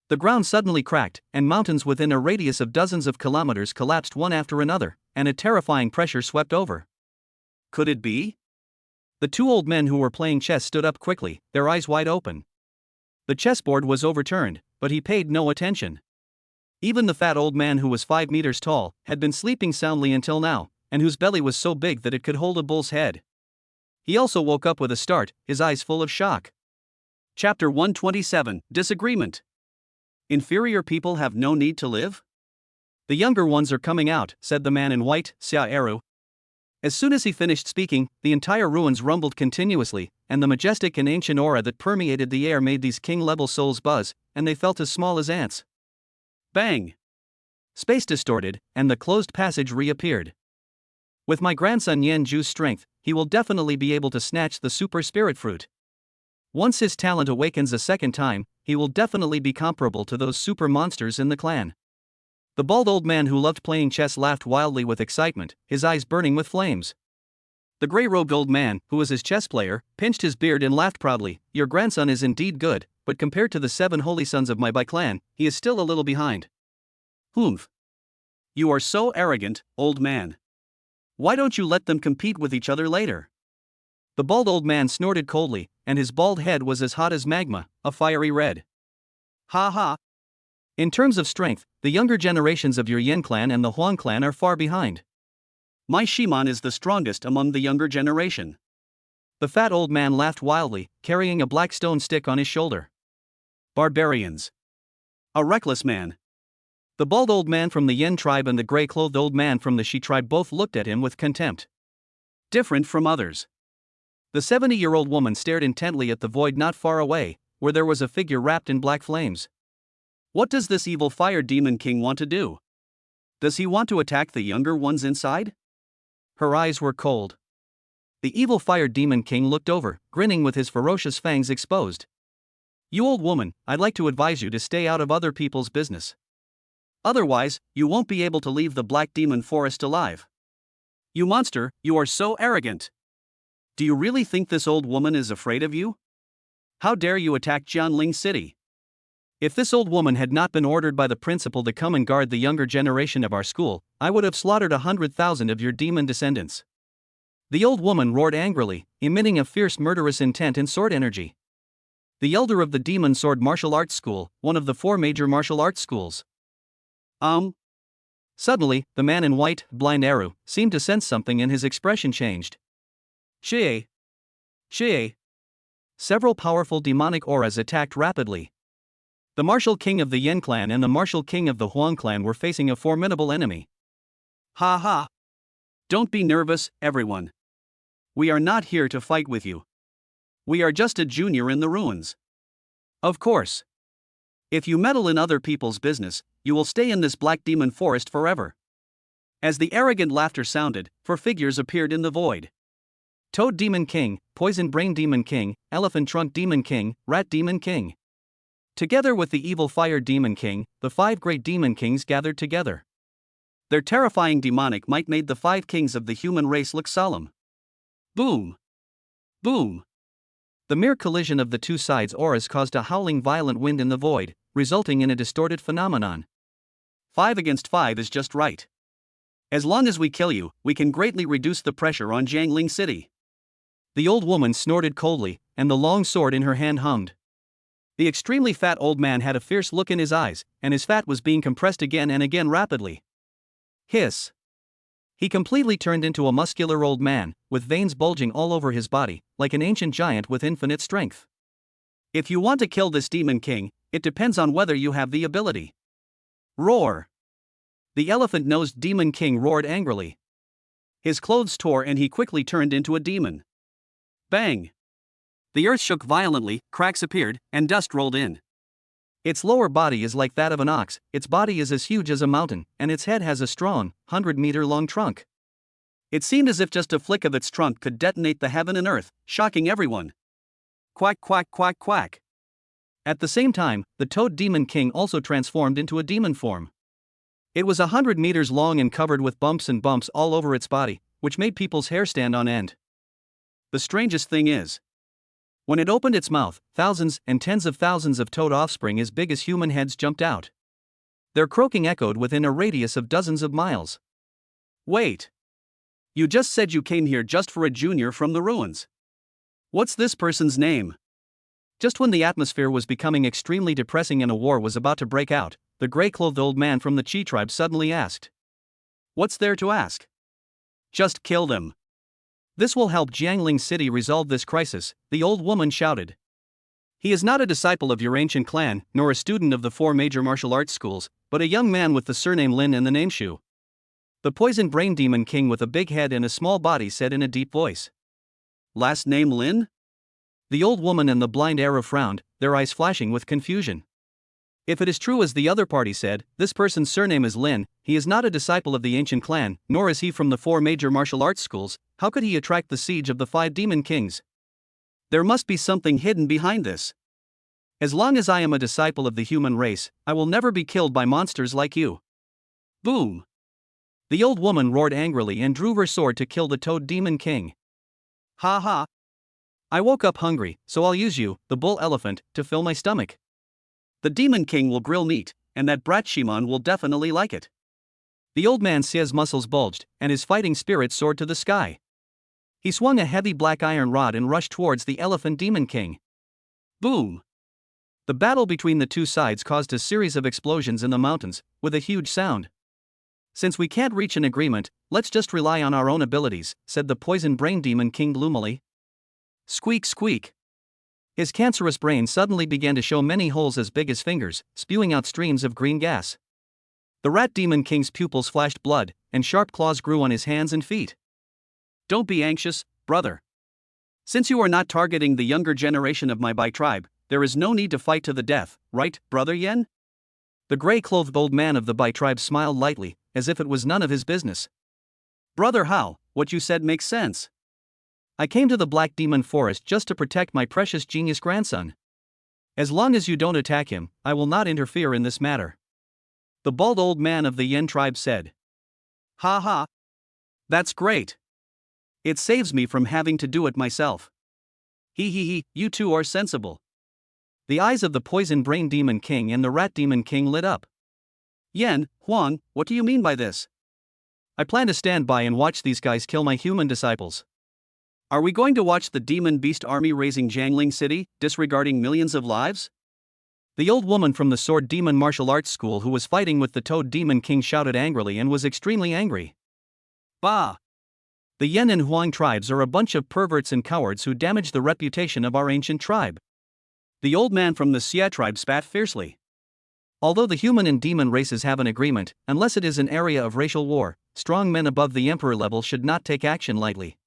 The ground suddenly cracked, and mountains within a radius of dozens of kilometers collapsed one after another, and a terrifying pressure swept over. Could it be? The two old men who were playing chess stood up quickly, their eyes wide open. The chessboard was overturned, but he paid no attention. Even the fat old man, who was 5 meters tall, had been sleeping soundly until now, and whose belly was so big that it could hold a bull's head. He also woke up with a start, his eyes full of shock. Chapter 127, Disagreement. Inferior people have no need to live? The younger ones are coming out, said the man in white, Xia Eru. As soon as he finished speaking, the entire ruins rumbled continuously, and the majestic and ancient aura that permeated the air made these king-level souls buzz, and they felt as small as ants. Bang! Space distorted, and the closed passage reappeared. With my grandson Yan Zhu's strength, he will definitely be able to snatch the super spirit fruit. Once his talent awakens a second time, he will definitely be comparable to those super monsters in the clan. The bald old man who loved playing chess laughed wildly with excitement, his eyes burning with flames. The gray-robed old man, who was his chess player, pinched his beard and laughed proudly. Your grandson is indeed good, but compared to the 7 holy sons of my clan, he is still a little behind. Humph. You are so arrogant, old man. Why don't you let them compete with each other later? The bald old man snorted coldly, and his bald head was as hot as magma, a fiery red. Ha ha. In terms of strength, the younger generations of your Yin clan and the Huang clan are far behind. My Shiman is the strongest among the younger generation. The fat old man laughed wildly, carrying a black stone stick on his shoulder. Barbarians. A reckless man. The bald old man from the Yin tribe and the gray-clothed old man from the Shi tribe both looked at him with contempt. Different from others. The 70-year-old woman stared intently at the void not far away, where there was a figure wrapped in black flames. What does this evil fire demon king want to do? Does he want to attack the younger ones inside? Her eyes were cold. The evil fire demon king looked over, grinning with his ferocious fangs exposed. You old woman, I'd like to advise you to stay out of other people's business. Otherwise, you won't be able to leave the Black Demon Forest alive. You monster, you are so arrogant. Do you really think this old woman is afraid of you? How dare you attack Jianling City? If this old woman had not been ordered by the principal to come and guard the younger generation of our school, I would have slaughtered 100,000 of your demon descendants. The old woman roared angrily, emitting a fierce murderous intent and sword energy. The elder of the Demon Sword Martial Arts School, one of the 4 major martial arts schools. Suddenly, the man in white, blind Eru, seemed to sense something and his expression changed. Xie. Several powerful demonic auras attacked rapidly. The martial king of the Yin clan and the martial king of the Huang clan were facing a formidable enemy. Ha ha. Don't be nervous, everyone. We are not here to fight with you. We are just a junior in the ruins. Of course. If you meddle in other people's business, you will stay in this Black Demon Forest forever. As the arrogant laughter sounded, 4 figures appeared in the void. Toad Demon King, Poison Brain Demon King, Elephant Trunk Demon King, Rat Demon King. Together with the evil Fire Demon King, the 5 great demon kings gathered together. Their terrifying demonic might made the 5 kings of the human race look solemn. Boom! Boom! The mere collision of the 2 sides' auras caused a howling violent wind in the void, resulting in a distorted phenomenon. 5 against 5 is just right. As long as we kill you, we can greatly reduce the pressure on Jiangling City. The old woman snorted coldly, and the long sword in her hand hummed. The extremely fat old man had a fierce look in his eyes, and his fat was being compressed again and again rapidly. Hiss. He completely turned into a muscular old man, with veins bulging all over his body, like an ancient giant with infinite strength. If you want to kill this demon king, it depends on whether you have the ability. Roar! The elephant-nosed demon king roared angrily. His clothes tore and he quickly turned into a demon. Bang! The earth shook violently, cracks appeared, and dust rolled in. Its lower body is like that of an ox, its body is as huge as a mountain, and its head has a strong, 100-meter-long trunk. It seemed as if just a flick of its trunk could detonate the heaven and earth, shocking everyone. Quack, quack, quack, quack. At the same time, the Toad Demon King also transformed into a demon form. It was 100 meters long and covered with bumps and bumps all over its body, which made people's hair stand on end. The strangest thing is, when it opened its mouth, thousands and tens of thousands of toad offspring as big as human heads jumped out. Their croaking echoed within a radius of dozens of miles. Wait. You just said you came here just for a junior from the ruins. What's this person's name? Just when the atmosphere was becoming extremely depressing and a war was about to break out, the gray-clothed old man from the Chi tribe suddenly asked. What's there to ask? Just kill them. This will help Jiangling City resolve this crisis, the old woman shouted. He is not a disciple of your ancient clan, nor a student of the 4 major martial arts schools, but a young man with the surname Lin and the name Shu. The poison brain demon king with a big head and a small body said in a deep voice. Last name Lin? The old woman and the blind arrow frowned, their eyes flashing with confusion. If it is true as the other party said, this person's surname is Lin, he is not a disciple of the ancient clan, nor is he from the 4 major martial arts schools. How could he attract the siege of the 5 demon kings? There must be something hidden behind this. As long as I am a disciple of the human race, I will never be killed by monsters like you. Boom! The old woman roared angrily and drew her sword to kill the Toad Demon King. Ha ha! I woke up hungry, so I'll use you, the bull elephant, to fill my stomach. The Demon King will grill meat, and that brat Shimon will definitely like it. The old man Xia's muscles bulged, and his fighting spirit soared to the sky. He swung a heavy black iron rod and rushed towards the Elephant Demon King. Boom! The battle between the two sides caused a series of explosions in the mountains, with a huge sound. Since we can't reach an agreement, let's just rely on our own abilities, said the Poison Brain Demon King gloomily. Squeak squeak. His cancerous brain suddenly began to show many holes as big as fingers, spewing out streams of green gas. The Rat Demon King's pupils flashed blood, and sharp claws grew on his hands and feet. Don't be anxious, brother. Since you are not targeting the younger generation of my Bai tribe, there is no need to fight to the death, right, brother Yen? The gray-clothed old man of the Bai tribe smiled lightly, as if it was none of his business. Brother Hao, what you said makes sense. I came to the Black Demon Forest just to protect my precious genius grandson. As long as you don't attack him, I will not interfere in this matter. The bald old man of the Yen tribe said. Ha ha. That's great. It saves me from having to do it myself. He, you two are sensible. The eyes of the Poison Brain Demon King and the Rat Demon King lit up. Yen, Huang, what do you mean by this? I plan to stand by and watch these guys kill my human disciples. Are we going to watch the demon beast army razing Jiangling City, disregarding millions of lives? The old woman from the Sword Demon Martial Arts School who was fighting with the Toad Demon King shouted angrily and was extremely angry. Bah! The Yen and Huang tribes are a bunch of perverts and cowards who damage the reputation of our ancient tribe. The old man from the Xia tribe spat fiercely. Although the human and demon races have an agreement, unless it is an area of racial war, strong men above the emperor level should not take action lightly.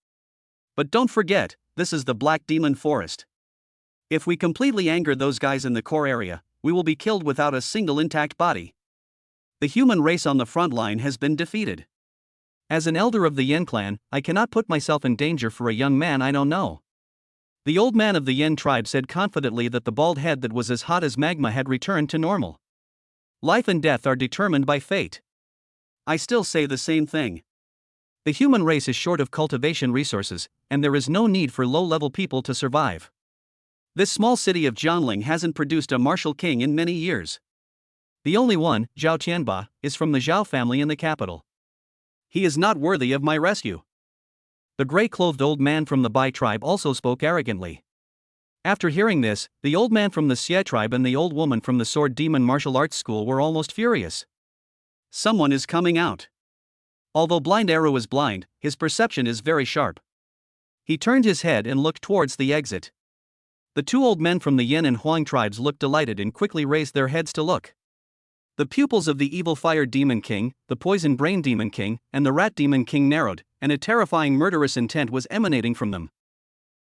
But don't forget, this is the Black Demon Forest. If we completely anger those guys in the core area, we will be killed without a single intact body. The human race on the front line has been defeated. As an elder of the Yen clan, I cannot put myself in danger for a young man I don't know. The old man of the Yen tribe said confidently that the bald head that was as hot as magma had returned to normal. Life and death are determined by fate. I still say the same thing. The human race is short of cultivation resources, and there is no need for low-level people to survive. This small city of Jiangling hasn't produced a martial king in many years. The only one, Zhao Tianba, is from the Zhao family in the capital. He is not worthy of my rescue. The gray-clothed old man from the Bai tribe also spoke arrogantly. After hearing this, the old man from the Xie tribe and the old woman from the Sword Demon Martial Arts School were almost furious. Someone is coming out. Although Blind Arrow is blind, his perception is very sharp. He turned his head and looked towards the exit. The two old men from the Yin and Huang tribes looked delighted and quickly raised their heads to look. The pupils of the Evil Fire Demon King, the Poison Brain Demon King, and the Rat Demon King narrowed, and a terrifying murderous intent was emanating from them.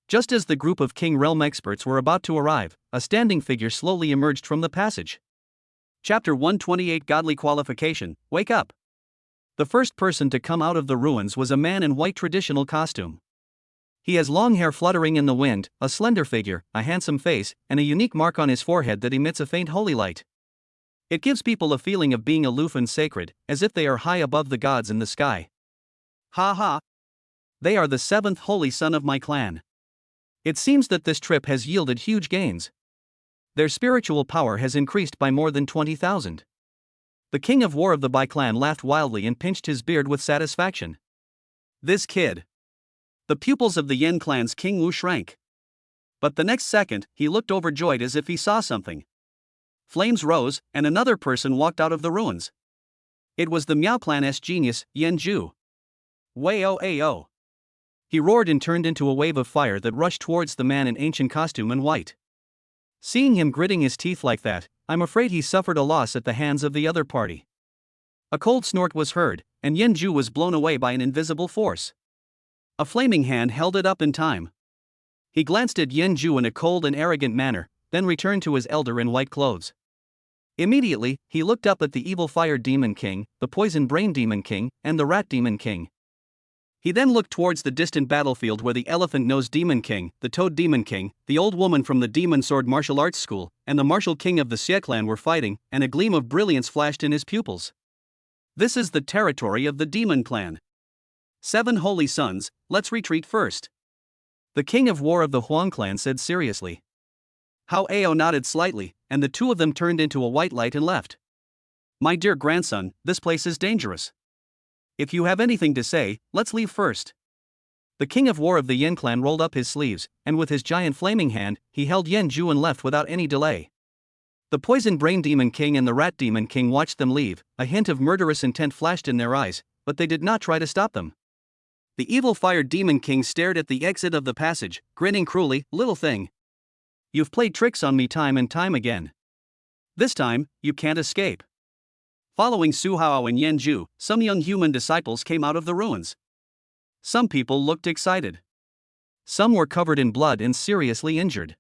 Just as the group of King Realm experts were about to arrive, a standing figure slowly emerged from the passage. Chapter 128 Godly Qualification, Wake Up! The first person to come out of the ruins was a man in white traditional costume. He has long hair fluttering in the wind, a slender figure, a handsome face, and a unique mark on his forehead that emits a faint holy light. It gives people a feeling of being aloof and sacred, as if they are high above the gods in the sky. Ha ha! They are the seventh holy son of my clan. It seems that this trip has yielded huge gains. Their spiritual power has increased by more than 20,000. The king of war of the Bai clan laughed wildly and pinched his beard with satisfaction. This kid. The pupils of the Yen clan's King Wu shrank. But the next second, he looked overjoyed as if he saw something. Flames rose, and another person walked out of the ruins. It was the Miao clan's genius, Yen Zhu. Wayo ayo. He roared and turned into a wave of fire that rushed towards the man in ancient costume and white. Seeing him gritting his teeth like that, I'm afraid he suffered a loss at the hands of the other party. A cold snort was heard, and Yen Zhu was blown away by an invisible force. A flaming hand held it up in time. He glanced at Yen Zhu in a cold and arrogant manner, then returned to his elder in white clothes. Immediately, he looked up at the evil fire demon king, the poison brain demon king, and the rat demon king. He then looked towards the distant battlefield where the elephant-nosed demon king, the toad demon king, the old woman from the demon sword martial arts school, and the martial king of the Xie clan were fighting, and a gleam of brilliance flashed in his pupils. This is the territory of the demon clan. 7 holy sons, let's retreat first. The king of war of the Huang clan said seriously. Hao Ao nodded slightly, and the two of them turned into a white light and left. My dear grandson, this place is dangerous. If you have anything to say, let's leave first. The king of war of the Yen clan rolled up his sleeves, and with his giant flaming hand, he held Yen Zhu and left without any delay. The poison brain demon king and the rat demon king watched them leave, a hint of murderous intent flashed in their eyes, but they did not try to stop them. The evil fire demon king stared at the exit of the passage, grinning cruelly, little thing. You've played tricks on me time and time again. This time, you can't escape. Following Su Hao and Yen Zhu, some young human disciples came out of the ruins. Some people looked excited. Some were covered in blood and seriously injured.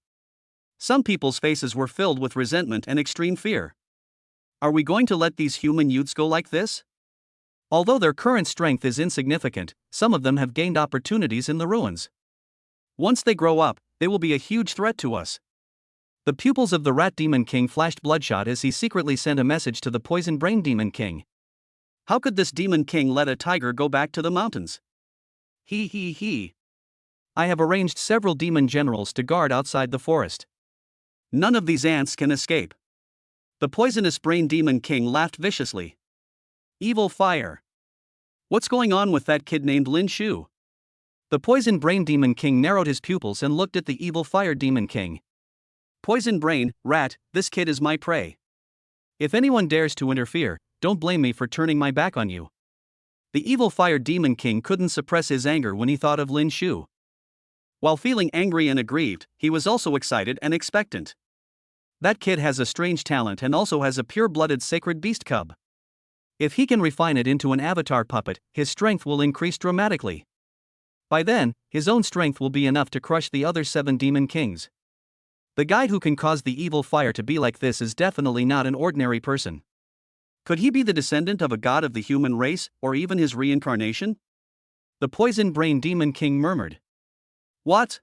Some people's faces were filled with resentment and extreme fear. Are we going to let these human youths go like this? Although their current strength is insignificant, some of them have gained opportunities in the ruins. Once they grow up, they will be a huge threat to us. The pupils of the rat demon king flashed bloodshot as he secretly sent a message to the poison brain demon king. How could this demon king let a tiger go back to the mountains? He. I have arranged several demon generals to guard outside the forest. None of these ants can escape. The poisonous brain demon king laughed viciously. Evil fire. What's going on with that kid named Lin Shu? The poison brain demon king narrowed his pupils and looked at the evil fire demon king. Poison brain, rat, this kid is my prey. If anyone dares to interfere, don't blame me for turning my back on you. The evil fire demon king couldn't suppress his anger when he thought of Lin Shu. While feeling angry and aggrieved, he was also excited and expectant. That kid has a strange talent and also has a pure-blooded sacred beast cub. If he can refine it into an avatar puppet, his strength will increase dramatically. By then, his own strength will be enough to crush the other 7 demon kings. The guy who can cause the evil fire to be like this is definitely not an ordinary person. Could he be the descendant of a god of the human race, or even his reincarnation? The poison brain demon king murmured. What?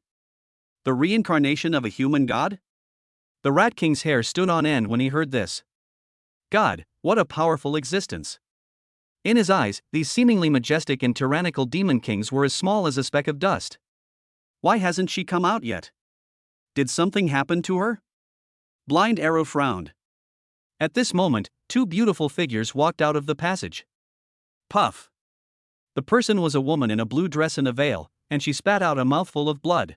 The reincarnation of a human god? The rat king's hair stood on end when he heard this. God, what a powerful existence. In his eyes, these seemingly majestic and tyrannical demon kings were as small as a speck of dust. Why hasn't she come out yet? Did something happen to her? Blind Arrow frowned. At this moment, 2 beautiful figures walked out of the passage. Puff. The person was a woman in a blue dress and a veil, and she spat out a mouthful of blood.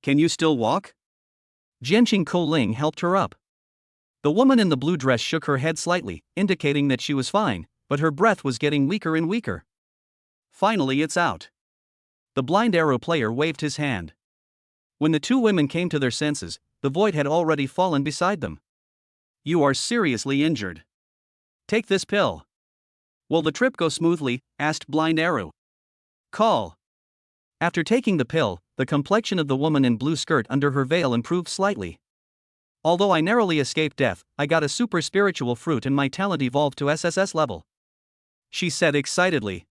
Can you still walk? Jianqing Ling helped her up. The woman in the blue dress shook her head slightly, indicating that she was fine, but her breath was getting weaker and weaker. Finally, it's out. The blind arrow player waved his hand. When the 2 women came to their senses, the void had already fallen beside them. You are seriously injured. Take this pill. Will the trip go smoothly? Asked Blind Arrow. Call. After taking the pill, the complexion of the woman in blue skirt under her veil improved slightly. Although I narrowly escaped death, I got a super spiritual fruit and my talent evolved to SSS level. she said excitedly.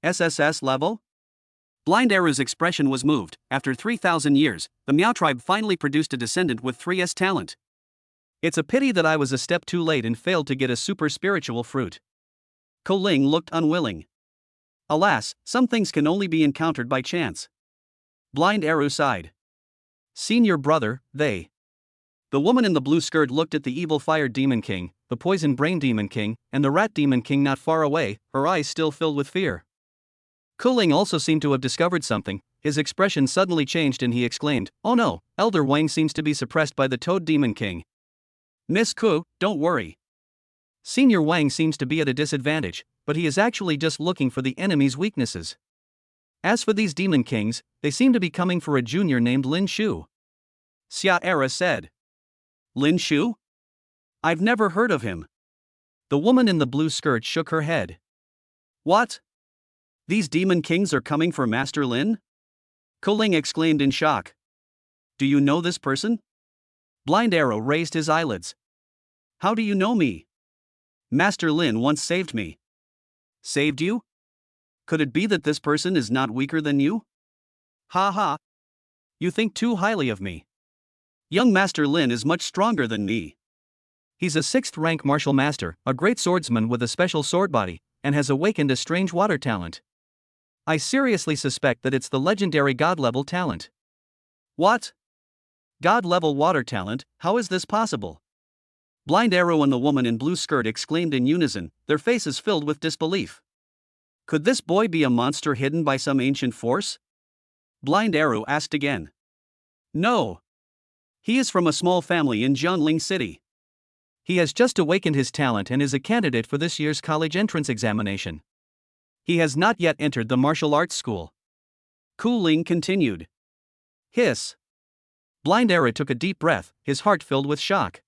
SSS-level? Blind Arrow's expression was moved. After 3,000 years, the Miao tribe finally produced a descendant with 3S talent. It's a pity that I was a step too late and failed to get a super spiritual fruit. Ko Ling looked unwilling. Alas, some things can only be encountered by chance. Blind Arrow sighed. Senior brother, they. The woman in the blue skirt looked at the evil fire demon king, the poison brain demon king, and the rat demon king not far away, her eyes still filled with fear. Ko Ling also seemed to have discovered something. His expression suddenly changed and he exclaimed, "Oh no, Elder Wang seems to be suppressed by the Toad Demon King." Miss Ku, don't worry. Senior Wang seems to be at a disadvantage, but he is actually just looking for the enemy's weaknesses. As for these Demon Kings, they seem to be coming for a junior named Lin Shu. Xia Era said. Lin Shu? I've never heard of him. The woman in the blue skirt shook her head. What? These Demon Kings are coming for Master Lin? Ko Ling exclaimed in shock. Do you know this person? Blind Arrow raised his eyelids. How do you know me? Master Lin once saved me. Saved you? Could it be that this person is not weaker than you? Ha ha. You think too highly of me. Young Master Lin is much stronger than me. He's a 6th rank martial master, a great swordsman with a special sword body, and has awakened a strange water talent. I seriously suspect that it's the legendary God-level talent. What? God-level water talent, how is this possible? Blind Arrow and the woman in blue skirt exclaimed in unison, their faces filled with disbelief. Could this boy be a monster hidden by some ancient force? Blind Arrow asked again. No. He is from a small family in Jianling City. He has just awakened his talent and is a candidate for this year's college entrance examination. He has not yet entered the martial arts school. Ku Ling continued. Hiss. Blind Arrow took a deep breath, his heart filled with shock.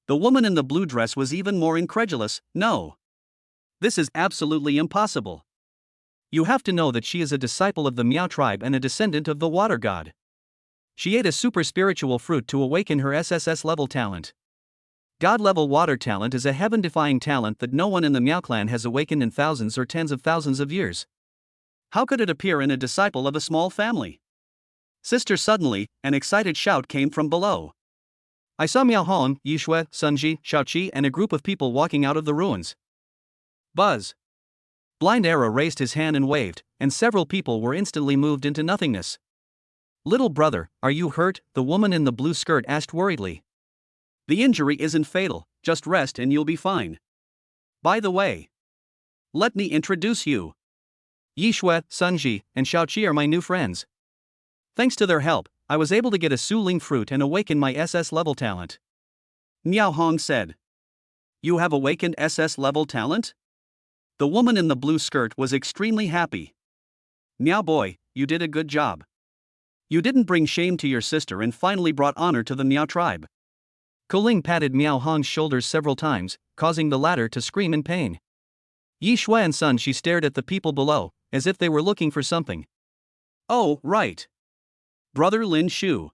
The woman in the blue dress was even more incredulous. No. This is absolutely impossible. You have to know that she is a disciple of the Miao tribe and a descendant of the water god. She ate a super spiritual fruit to awaken her SSS-level talent. God-level water talent is a heaven-defying talent that no one in the Miao clan has awakened in thousands or tens of thousands of years. How could it appear in a disciple of a small family? Sister, suddenly, an excited shout came from below. I saw Miao Hong, Yishui, Sunji, Shaoqi and a group of people walking out of the ruins. Buzz. Blind Arrow raised his hand and waved, and several people were instantly moved into nothingness. Little brother, are you hurt? The woman in the blue skirt asked worriedly. The injury isn't fatal, just rest and you'll be fine. By the way, let me introduce you. Yishui, Sunji, and Shaoqi are my new friends. Thanks to their help, I was able to get a Su-Ling fruit and awaken my SS-level talent. Miao Hong said. You have awakened SS-level talent? The woman in the blue skirt was extremely happy. Miao boy, you did a good job. You didn't bring shame to your sister and finally brought honor to the Miao tribe. Ko Ling patted Miao Hong's shoulders several times, causing the latter to scream in pain. Yi Shui and Sun Shi stared at the people below, as if they were looking for something. Oh, right. Brother Lin Shu.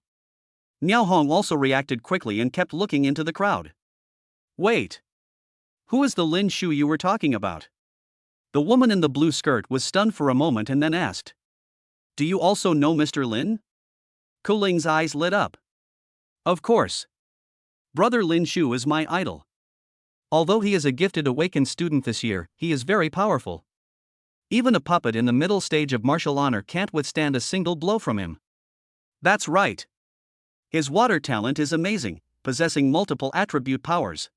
Miao Hong also reacted quickly and kept looking into the crowd. Wait. Who is the Lin Shu you were talking about? The woman in the blue skirt was stunned for a moment and then asked. Do you also know Mr. Lin? Ko Ling's eyes lit up. Of course. Brother Lin Shu is my idol. Although he is a gifted awakened student this year, he is very powerful. Even a puppet in the middle stage of martial honor can't withstand a single blow from him. That's right. His water talent is amazing, possessing multiple attribute powers.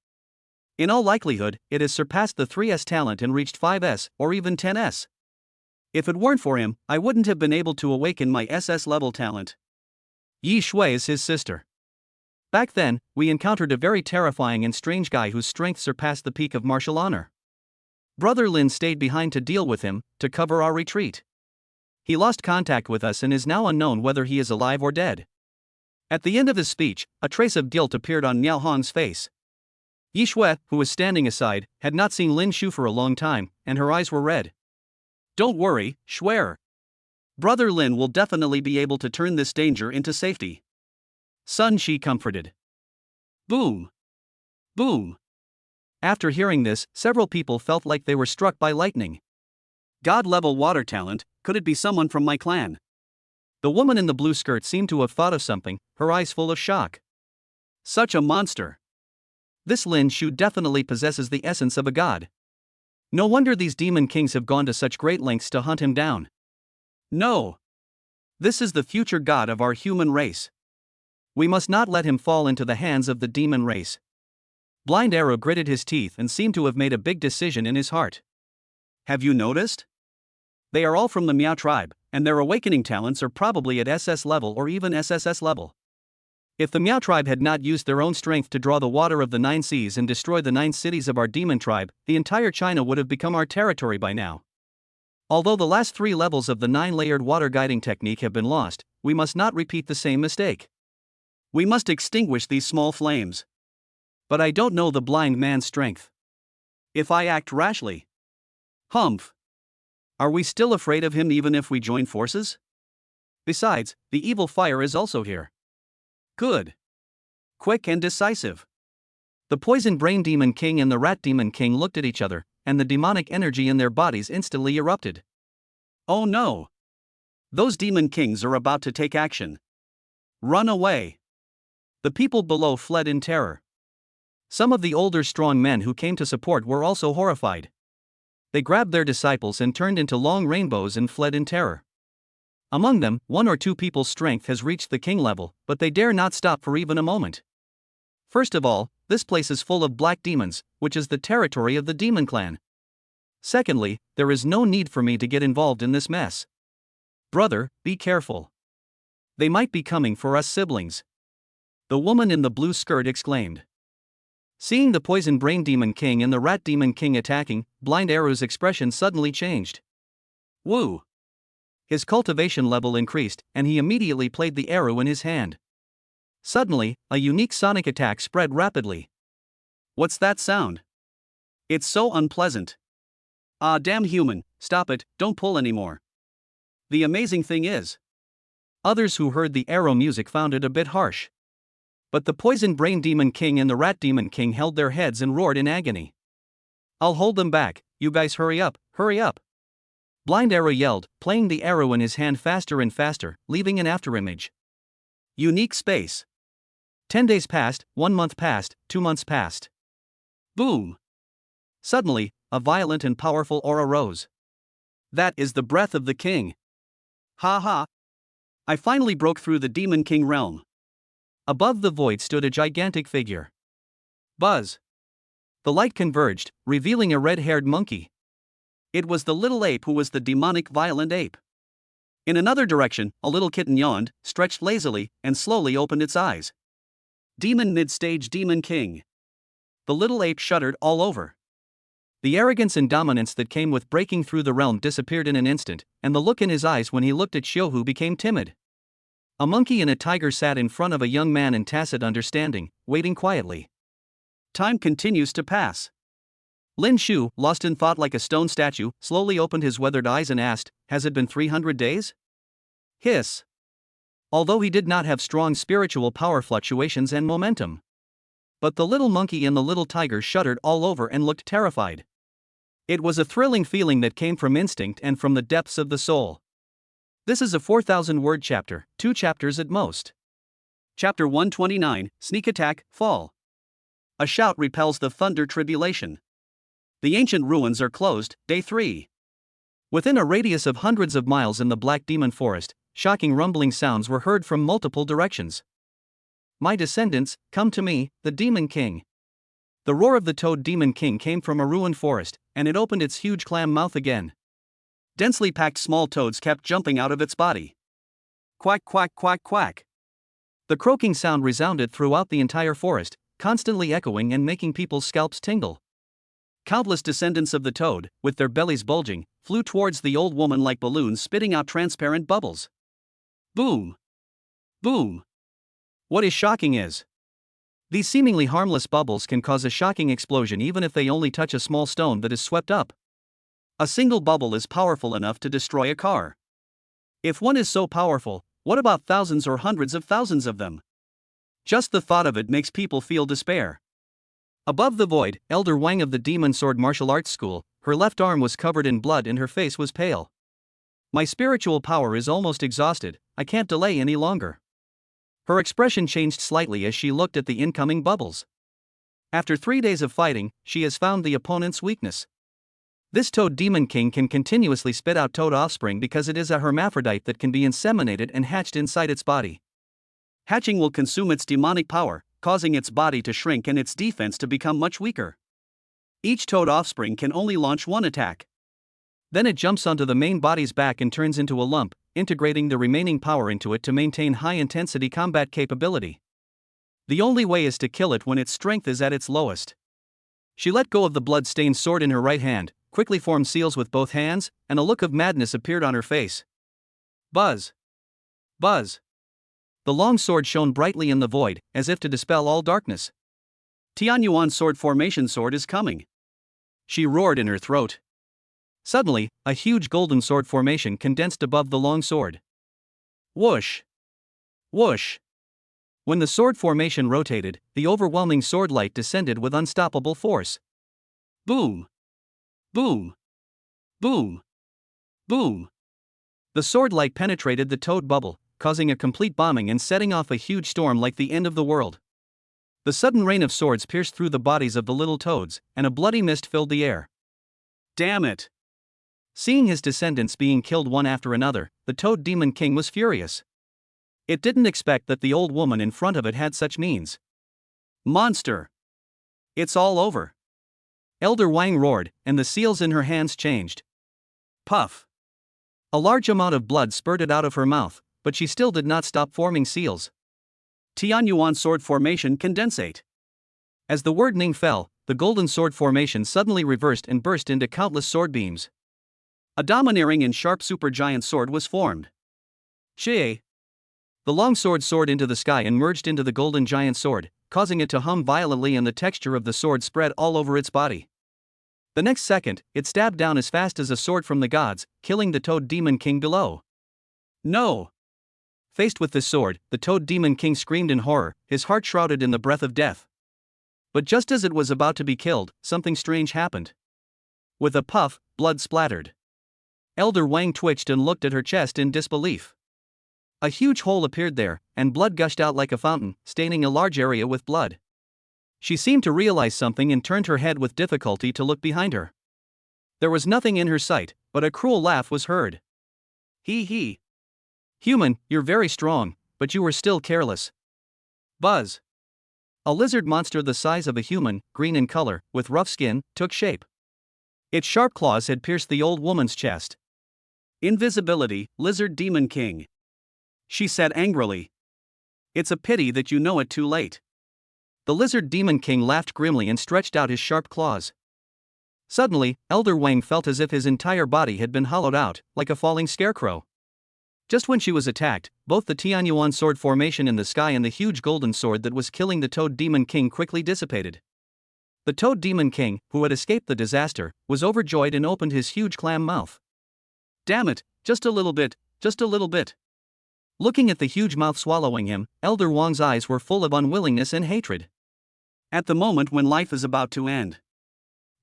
In all likelihood, it has surpassed the 3S talent and reached 5S, or even 10S. If it weren't for him, I wouldn't have been able to awaken my SS-level talent. Yi Shui is his sister. Back then, we encountered a very terrifying and strange guy whose strength surpassed the peak of martial honor. Brother Lin stayed behind to deal with him, to cover our retreat. He lost contact with us and is now unknown whether he is alive or dead. At the end of his speech, a trace of guilt appeared on Miao Hong's face. Yi Shui, who was standing aside, had not seen Lin Shu for a long time, and her eyes were red. Don't worry, Shuer. Brother Lin will definitely be able to turn this danger into safety. Sun Shi comforted. Boom. Boom. After hearing this, several people felt like they were struck by lightning. God-level water talent, could it be someone from my clan? The woman in the blue skirt seemed to have thought of something, her eyes full of shock. Such a monster. This Lin Shu definitely possesses the essence of a god. No wonder these demon kings have gone to such great lengths to hunt him down. No. This is the future god of our human race. We must not let him fall into the hands of the demon race. Blind Arrow gritted his teeth and seemed to have made a big decision in his heart. Have you noticed? They are all from the Miao tribe, and their awakening talents are probably at SS level or even SSS level. If the Miao tribe had not used their own strength to draw the water of the 9 seas and destroy the 9 cities of our demon tribe, the entire China would have become our territory by now. Although the last 3 levels of the 9-layered water guiding technique have been lost, we must not repeat the same mistake. We must extinguish these small flames. But I don't know the blind man's strength. If I act rashly. Humph. Are we still afraid of him even if we join forces? Besides, the evil fire is also here. Good. Quick and decisive. The poison brain demon king and the rat demon king looked at each other, and the demonic energy in their bodies instantly erupted. Oh no! Those demon kings are about to take action. Run away! The people below fled in terror. Some of the older strong men who came to support were also horrified. They grabbed their disciples and turned into long rainbows and fled in terror. Among them, 1 or 2 people's strength has reached the king level, but they dare not stop for even a moment. First of all, this place is full of black demons, which is the territory of the demon clan. Secondly, there is no need for me to get involved in this mess. Brother, be careful. They might be coming for us siblings. The woman in the blue skirt exclaimed. Seeing the poison brain demon king and the rat demon king attacking, Blind Arrow's expression suddenly changed. Woo! His cultivation level increased, and he immediately played the arrow in his hand. Suddenly, a unique sonic attack spread rapidly. What's that sound? It's so unpleasant. Ah, damn human, stop it, don't pull anymore. The amazing thing is, others who heard the arrow music found it a bit harsh. But the poison brain demon king and the rat demon king held their heads and roared in agony. I'll hold them back, you guys hurry up, hurry up. Blind Arrow yelled, playing the arrow in his hand faster and faster, leaving an afterimage. Unique space. 10 days passed, 1 month passed, 2 months passed. Boom! Suddenly, a violent and powerful aura rose. That is the breath of the king. Ha ha! I finally broke through the demon king realm. Above the void stood a gigantic figure. Buzz! The light converged, revealing a red-haired monkey. It was the little ape who was the demonic violent ape. In another direction, a little kitten yawned, stretched lazily, and slowly opened its eyes. Demon mid-stage demon king. The little ape shuddered all over. The arrogance and dominance that came with breaking through the realm disappeared in an instant, and the look in his eyes when he looked at Xiuhu became timid. A monkey and a tiger sat in front of a young man in tacit understanding, waiting quietly. Time continues to pass. Lin Shu, lost in thought like a stone statue, slowly opened his weathered eyes and asked, "Has it been 300 days?" Hiss. Although he did not have strong spiritual power fluctuations and momentum. But the little monkey and the little tiger shuddered all over and looked terrified. It was a thrilling feeling that came from instinct and from the depths of the soul. This is a 4,000-word chapter, 2 chapters at most. Chapter 129, Sneak Attack, Fall. A shout repels the thunder tribulation. The ancient ruins are closed, Day 3. Within a radius of hundreds of miles in the Black Demon Forest, shocking rumbling sounds were heard from multiple directions. My descendants, come to me, the Demon King. The roar of the Toad Demon King came from a ruined forest, and it opened its huge clam mouth again. Densely packed small toads kept jumping out of its body. Quack, quack, quack, quack. The croaking sound resounded throughout the entire forest, constantly echoing and making people's scalps tingle. Countless descendants of the toad, with their bellies bulging, flew towards the old woman like balloons spitting out transparent bubbles. Boom! Boom! What is shocking is, these seemingly harmless bubbles can cause a shocking explosion even if they only touch a small stone that is swept up. A single bubble is powerful enough to destroy a car. If one is so powerful, what about thousands or hundreds of thousands of them? Just the thought of it makes people feel despair. Above the void, Elder Wang of the Demon Sword Martial Arts School, her left arm was covered in blood and her face was pale. My spiritual power is almost exhausted, I can't delay any longer. Her expression changed slightly as she looked at the incoming bubbles. After 3 days of fighting, she has found the opponent's weakness. This Toad Demon King can continuously spit out toad offspring because it is a hermaphrodite that can be inseminated and hatched inside its body. Hatching will consume its demonic power, causing its body to shrink and its defense to become much weaker. Each toad offspring can only launch one attack. Then it jumps onto the main body's back and turns into a lump, integrating the remaining power into it to maintain high-intensity combat capability. The only way is to kill it when its strength is at its lowest. She let go of the blood-stained sword in her right hand, quickly formed seals with both hands, and a look of madness appeared on her face. Buzz! Buzz! The long sword shone brightly in the void, as if to dispel all darkness. Tianyuan's sword formation sword is coming. She roared in her throat. Suddenly, a huge golden sword formation condensed above the long sword. Whoosh! Whoosh! When the sword formation rotated, the overwhelming sword light descended with unstoppable force. Boom! Boom! Boom! Boom! The sword light penetrated the toad bubble, causing a complete bombing and setting off a huge storm like the end of the world. The sudden rain of swords pierced through the bodies of the little toads, and a bloody mist filled the air. Damn it! Seeing his descendants being killed one after another, the Toad Demon King was furious. It didn't expect that the old woman in front of it had such means. Monster! It's all over! Elder Wang roared, and the seals in her hands changed. Puff! A large amount of blood spurted out of her mouth, but she still did not stop forming seals. Tianyuan sword formation condensate. As the word Ning fell, the golden sword formation suddenly reversed and burst into countless sword beams. A domineering and sharp supergiant sword was formed. Shie! The long sword soared into the sky and merged into the golden giant sword, causing it to hum violently, and the texture of the sword spread all over its body. The next second, it stabbed down as fast as a sword from the gods, killing the Toad Demon King below. No! Faced with this sword, the Toad Demon King screamed in horror, his heart shrouded in the breath of death. But just as it was about to be killed, something strange happened. With a puff, blood splattered. Elder Wang twitched and looked at her chest in disbelief. A huge hole appeared there, and blood gushed out like a fountain, staining a large area with blood. She seemed to realize something and turned her head with difficulty to look behind her. There was nothing in her sight, but a cruel laugh was heard. Hee hee. Human, you're very strong, but you were still careless. Buzz! A lizard monster the size of a human, green in color, with rough skin, took shape. Its sharp claws had pierced the old woman's chest. Invisibility, Lizard Demon King. She said angrily. It's a pity that you know it too late. The Lizard Demon King laughed grimly and stretched out his sharp claws. Suddenly, Elder Wang felt as if his entire body had been hollowed out, like a falling scarecrow. Just when she was attacked, both the Tianyuan sword formation in the sky and the huge golden sword that was killing the Toad Demon King quickly dissipated. The Toad Demon King, who had escaped the disaster, was overjoyed and opened his huge clam mouth. Damn it, just a little bit, just a little bit. Looking at the huge mouth swallowing him, Elder Wang's eyes were full of unwillingness and hatred. At the moment when life is about to end.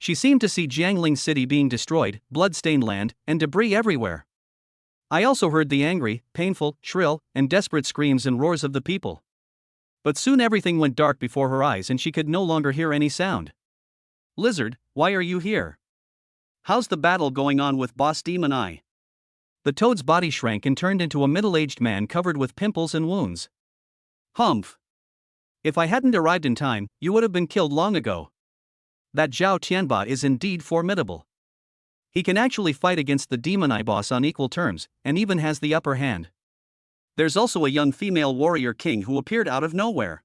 She seemed to see Jiangling City being destroyed, blood-stained land, and debris everywhere. I also heard the angry, painful, shrill, and desperate screams and roars of the people. But soon everything went dark before her eyes and she could no longer hear any sound. Lizard, why are you here? How's the battle going on with Boss Demon Eye? The toad's body shrank and turned into a middle-aged man covered with pimples and wounds. Humph! If I hadn't arrived in time, you would have been killed long ago. That Zhao Tianba is indeed formidable. He can actually fight against the Demon Eye boss on equal terms, and even has the upper hand. There's also a young female warrior king who appeared out of nowhere.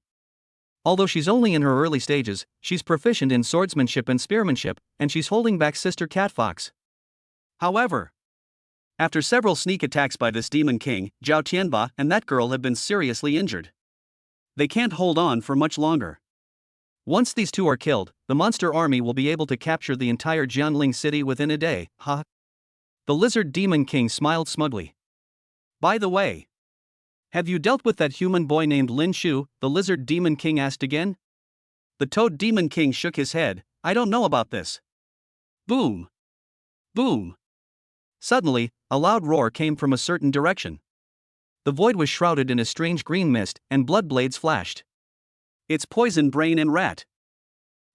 Although she's only in her early stages, she's proficient in swordsmanship and spearmanship, and she's holding back Sister Catfox. However, after several sneak attacks by this Demon King, Zhao Tianba and that girl have been seriously injured. They can't hold on for much longer. Once these two are killed, the monster army will be able to capture the entire Jiangling city within a day, huh? The Lizard Demon King smiled smugly. By the way, have you dealt with that human boy named Lin Shu? The Lizard Demon King asked again. The Toad Demon King shook his head. I don't know about this. Boom! Boom! Suddenly, a loud roar came from a certain direction. The void was shrouded in a strange green mist, and blood blades flashed. It's Poison Brain and Rat.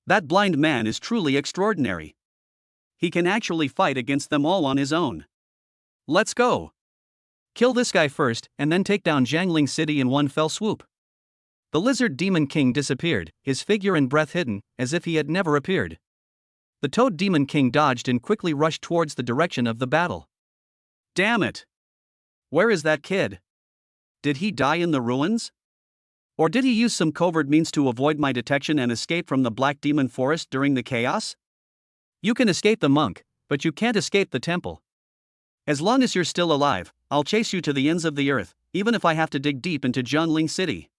That blind man is truly extraordinary. He can actually fight against them all on his own. Let's go. Kill this guy first, and then take down Jiangling City in one fell swoop. The Lizard Demon King disappeared, his figure and breath hidden, as if he had never appeared. The Toad Demon King dodged and quickly rushed towards the direction of the battle. Damn it! Where is that kid? Did he die in the ruins? Or did he use some covert means to avoid my detection and escape from the Black Demon Forest during the chaos? You can escape the monk, but you can't escape the temple. As long as you're still alive, I'll chase you to the ends of the earth, even if I have to dig deep into Jiangling City.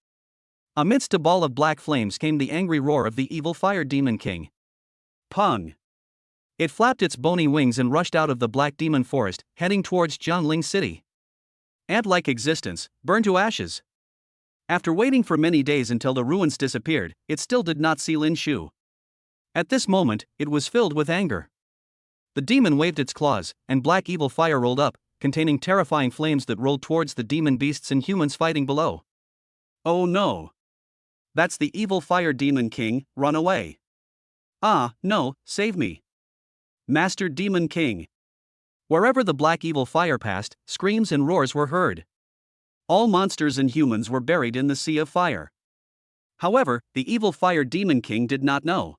Amidst a ball of black flames came the angry roar of the evil Fire Demon King. Pung! It flapped its bony wings and rushed out of the Black Demon Forest, heading towards Jiangling City. Ant-like existence, burned to ashes. After waiting for many days until the ruins disappeared, it still did not see Lin Shu. At this moment, it was filled with anger. The demon waved its claws, and black evil fire rolled up, containing terrifying flames that rolled towards the demon beasts and humans fighting below. Oh no! That's the evil Fire Demon King, run away! Ah, no, save me! Master Demon King! Wherever the black evil fire passed, screams and roars were heard. All monsters and humans were buried in the sea of fire. However, the evil Fire Demon King did not know.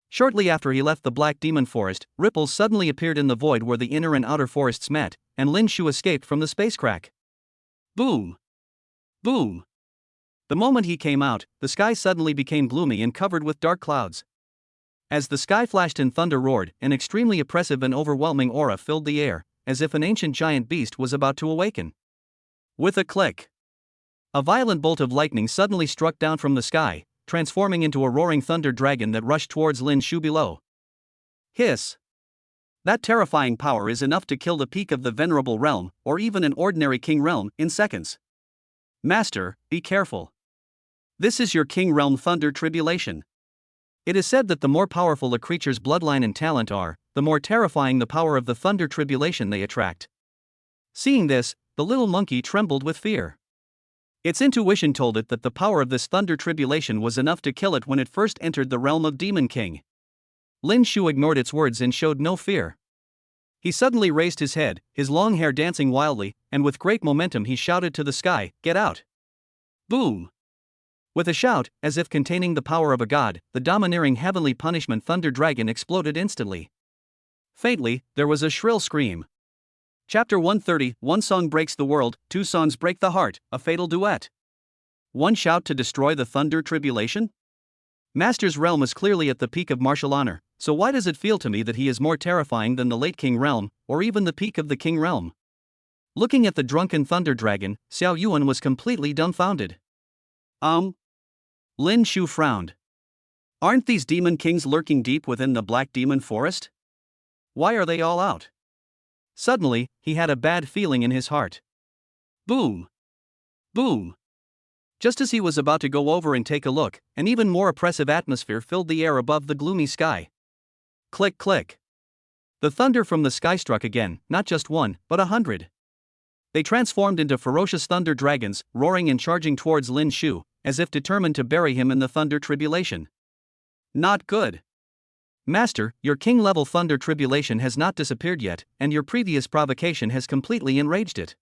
Shortly after he left the Black Demon Forest, ripples suddenly appeared in the void where the inner and outer forests met, and Lin Shu escaped from the space crack. Boom! Boom! The moment he came out, the sky suddenly became gloomy and covered with dark clouds. As the sky flashed and thunder roared, an extremely oppressive and overwhelming aura filled the air, as if an ancient giant beast was about to awaken. With a click, a violent bolt of lightning suddenly struck down from the sky, transforming into a roaring thunder dragon that rushed towards Lin Shu below. Hiss! That terrifying power is enough to kill the peak of the Venerable Realm, or even an ordinary King Realm, in seconds. Master, be careful. This is your King Realm Thunder Tribulation. It is said that the more powerful a creature's bloodline and talent are, the more terrifying the power of the Thunder Tribulation they attract. Seeing this, the little monkey trembled with fear. Its intuition told it that the power of this Thunder Tribulation was enough to kill it when it first entered the realm of Demon King. Lin Shu ignored its words and showed no fear. He suddenly raised his head, his long hair dancing wildly, and with great momentum he shouted to the sky, "Get out!" Boom! With a shout, as if containing the power of a god, the domineering heavenly punishment Thunder Dragon exploded instantly. Faintly, there was a shrill scream. Chapter 130, One song breaks the world, two songs break the heart, a fatal duet. One shout to destroy the Thunder Tribulation? Master's realm is clearly at the peak of martial honor, so why does it feel to me that he is more terrifying than the late King Realm, or even the peak of the King Realm? Looking at the drunken Thunder Dragon, Xiao Yuan was completely dumbfounded. Lin Shu frowned. Aren't these demon kings lurking deep within the Black Demon Forest? Why are they all out? Suddenly, he had a bad feeling in his heart. Boom! Boom! Just as he was about to go over and take a look, an even more oppressive atmosphere filled the air above the gloomy sky. Click click. The thunder from the sky struck again, not just one, but 100. They transformed into ferocious thunder dragons, roaring and charging towards Lin Shu, as if determined to bury him in the Thunder Tribulation. Not good. Master, your king-level Thunder Tribulation has not disappeared yet, and your previous provocation has completely enraged it.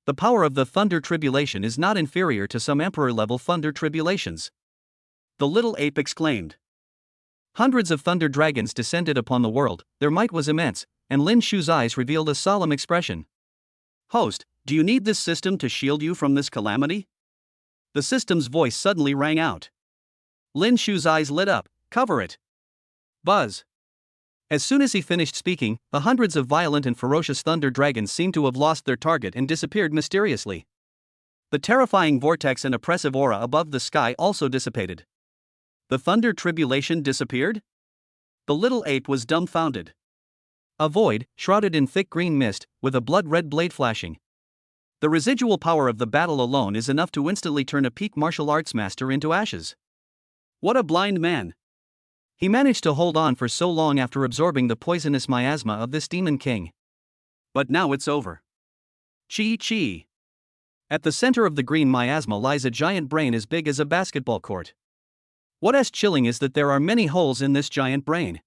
The power of the Thunder Tribulation is not inferior to some Emperor-level Thunder Tribulations. The little ape exclaimed. Hundreds of thunder dragons descended upon the world, their might was immense, and Lin Shu's eyes revealed a solemn expression. Host, do you need this system to shield you from this calamity? The system's voice suddenly rang out. Lin Shu's eyes lit up. Cover it. Buzz. As soon as he finished speaking, the hundreds of violent and ferocious thunder dragons seemed to have lost their target and disappeared mysteriously. The terrifying vortex and oppressive aura above the sky also dissipated. The Thunder Tribulation disappeared? The little ape was dumbfounded. A void, shrouded in thick green mist, with a blood-red blade flashing. The residual power of the battle alone is enough to instantly turn a peak martial arts master into ashes. What a blind man! He managed to hold on for so long after absorbing the poisonous miasma of this demon king. But now it's over. Chi. At the center of the green miasma lies a giant brain as big as a basketball court. What's chilling is that there are many holes in this giant brain.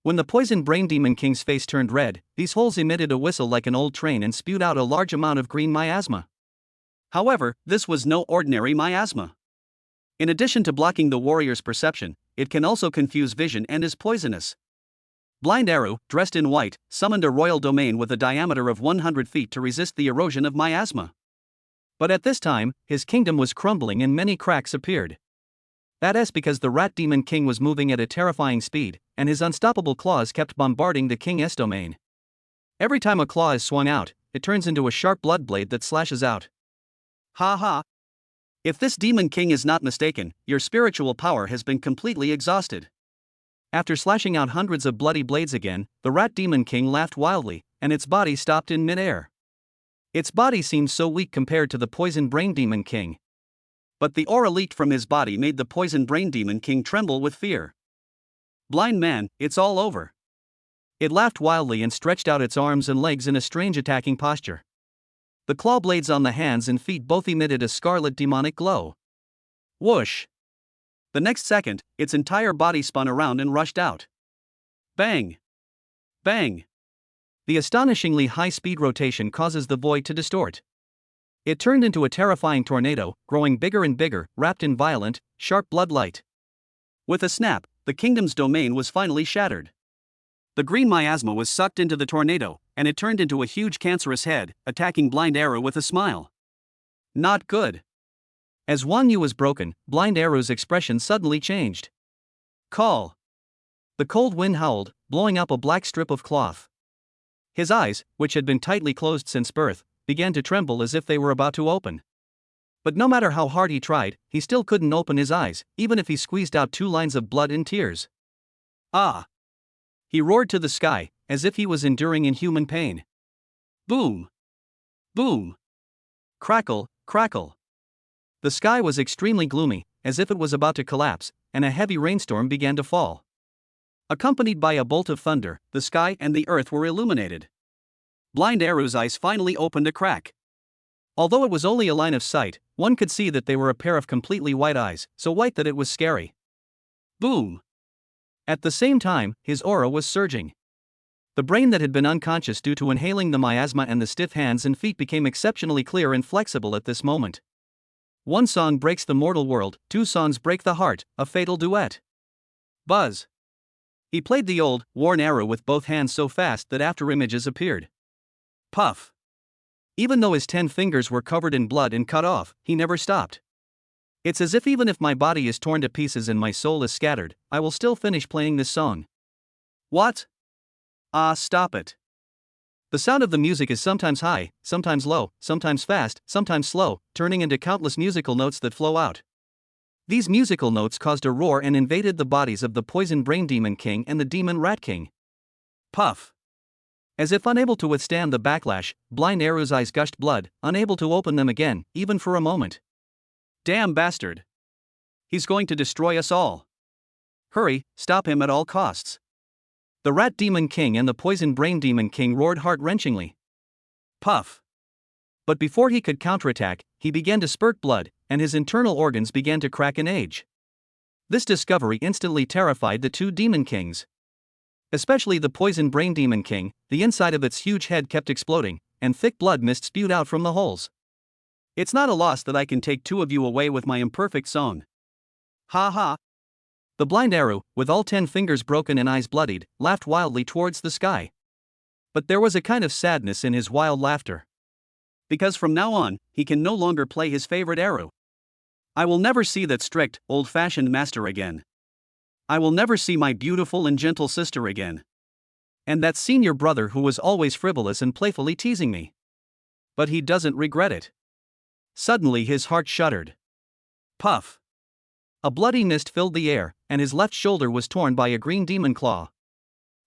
When the poison brain demon king's face turned red, these holes emitted a whistle like an old train and spewed out a large amount of green miasma. However, this was no ordinary miasma. In addition to blocking the warrior's perception, it can also confuse vision and is poisonous. Blind Arrow, dressed in white, summoned a royal domain with a diameter of 100 feet to resist the erosion of miasma. But at this time, his kingdom was crumbling and many cracks appeared. That's because the rat demon king was moving at a terrifying speed, and his unstoppable claws kept bombarding the king's domain. Every time a claw is swung out, it turns into a sharp blood blade that slashes out. Ha ha! If this demon king is not mistaken, your spiritual power has been completely exhausted. After slashing out hundreds of bloody blades again, the rat demon king laughed wildly, and its body stopped in midair. Its body seemed so weak compared to the poison brain demon king. But the aura leaked from his body made the poison brain demon king tremble with fear. Blind man, it's all over. It laughed wildly and stretched out its arms and legs in a strange attacking posture. The claw blades on the hands and feet both emitted a scarlet demonic glow. Whoosh! The next second, its entire body spun around and rushed out. Bang! Bang! The astonishingly high-speed rotation causes the void to distort. It turned into a terrifying tornado, growing bigger and bigger, wrapped in violent, sharp bloodlight. With a snap, the kingdom's domain was finally shattered. The green miasma was sucked into the tornado, and it turned into a huge cancerous head, attacking Blind Arrow with a smile. Not good. As Wan Yu was broken, Blind Arrow's expression suddenly changed. Call! The cold wind howled, blowing up a black strip of cloth. His eyes, which had been tightly closed since birth, began to tremble as if they were about to open. But no matter how hard he tried, he still couldn't open his eyes, even if he squeezed out 2 lines of blood in tears. Ah! He roared to the sky, as if he was enduring inhuman pain. Boom! Boom! Crackle, crackle. The sky was extremely gloomy, as if it was about to collapse, and a heavy rainstorm began to fall. Accompanied by a bolt of thunder, the sky and the earth were illuminated. Blind Arrow's eyes finally opened a crack. Although it was only a line of sight, one could see that they were a pair of completely white eyes, so white that it was scary. Boom! At the same time, his aura was surging. The brain that had been unconscious due to inhaling the miasma and the stiff hands and feet became exceptionally clear and flexible at this moment. 1 song breaks the mortal world, 2 songs break the heart, a fatal duet. Buzz! He played the old, worn arrow with both hands so fast that after images appeared. Puff! Even though his 10 fingers were covered in blood and cut off, he never stopped. It's as if even if my body is torn to pieces and my soul is scattered, I will still finish playing this song. What? Ah, stop it. The sound of the music is sometimes high, sometimes low, sometimes fast, sometimes slow, turning into countless musical notes that flow out. These musical notes caused a roar and invaded the bodies of the poison brain demon king and the demon rat king. Puff! As if unable to withstand the backlash, Blind Arrow's eyes gushed blood, unable to open them again, even for a moment. Damn bastard! He's going to destroy us all. Hurry, stop him at all costs. The rat demon king and the poison brain demon king roared heart-wrenchingly. Puff! But before he could counterattack, he began to spurt blood, and his internal organs began to crack and age. This discovery instantly terrified the 2 demon kings. Especially the poison brain demon king, the inside of its huge head kept exploding, and thick blood mist spewed out from the holes. It's not a loss that I can take 2 of you away with my imperfect song. Ha ha! The Blind Arrow, with all 10 fingers broken and eyes bloodied, laughed wildly towards the sky. But there was a kind of sadness in his wild laughter. Because from now on, he can no longer play his favorite arrow. I will never see that strict, old-fashioned master again. I will never see my beautiful and gentle sister again. And that senior brother who was always frivolous and playfully teasing me. But he doesn't regret it. Suddenly his heart shuddered. Puff! A bloody mist filled the air, and his left shoulder was torn by a green demon claw.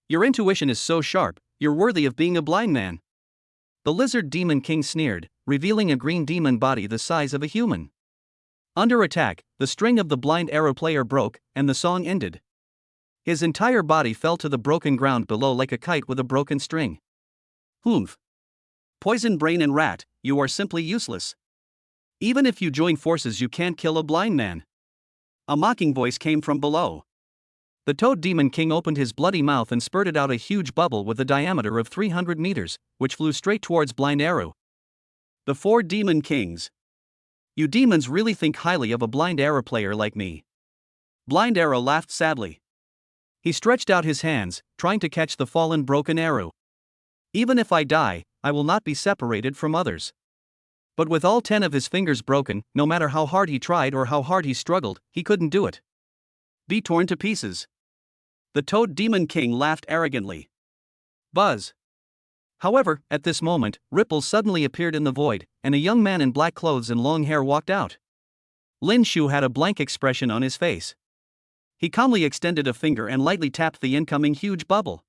Your intuition is so sharp, you're worthy of being a blind man. The lizard demon king sneered, revealing a green demon body the size of a human. Under attack, the string of the blind arrow player broke, and the song ended. His entire body fell to the broken ground below like a kite with a broken string. Humph. Poison brain and rat, you are simply useless. Even if you join forces, you can't kill a blind man. A mocking voice came from below. The Toad Demon King opened his bloody mouth and spurted out a huge bubble with a diameter of 300 meters, which flew straight towards Blind Arrow. The 4 Demon Kings. You demons really think highly of a blind arrow player like me. Blind Arrow laughed sadly. He stretched out his hands, trying to catch the fallen broken arrow. Even if I die, I will not be separated from others. But with all 10 of his fingers broken, no matter how hard he tried or how hard he struggled, he couldn't do it. Be torn to pieces. The Toad Demon King laughed arrogantly. Buzz. However, at this moment, ripples suddenly appeared in the void, and a young man in black clothes and long hair walked out. Lin Shu had a blank expression on his face. He calmly extended a finger and lightly tapped the incoming huge bubble.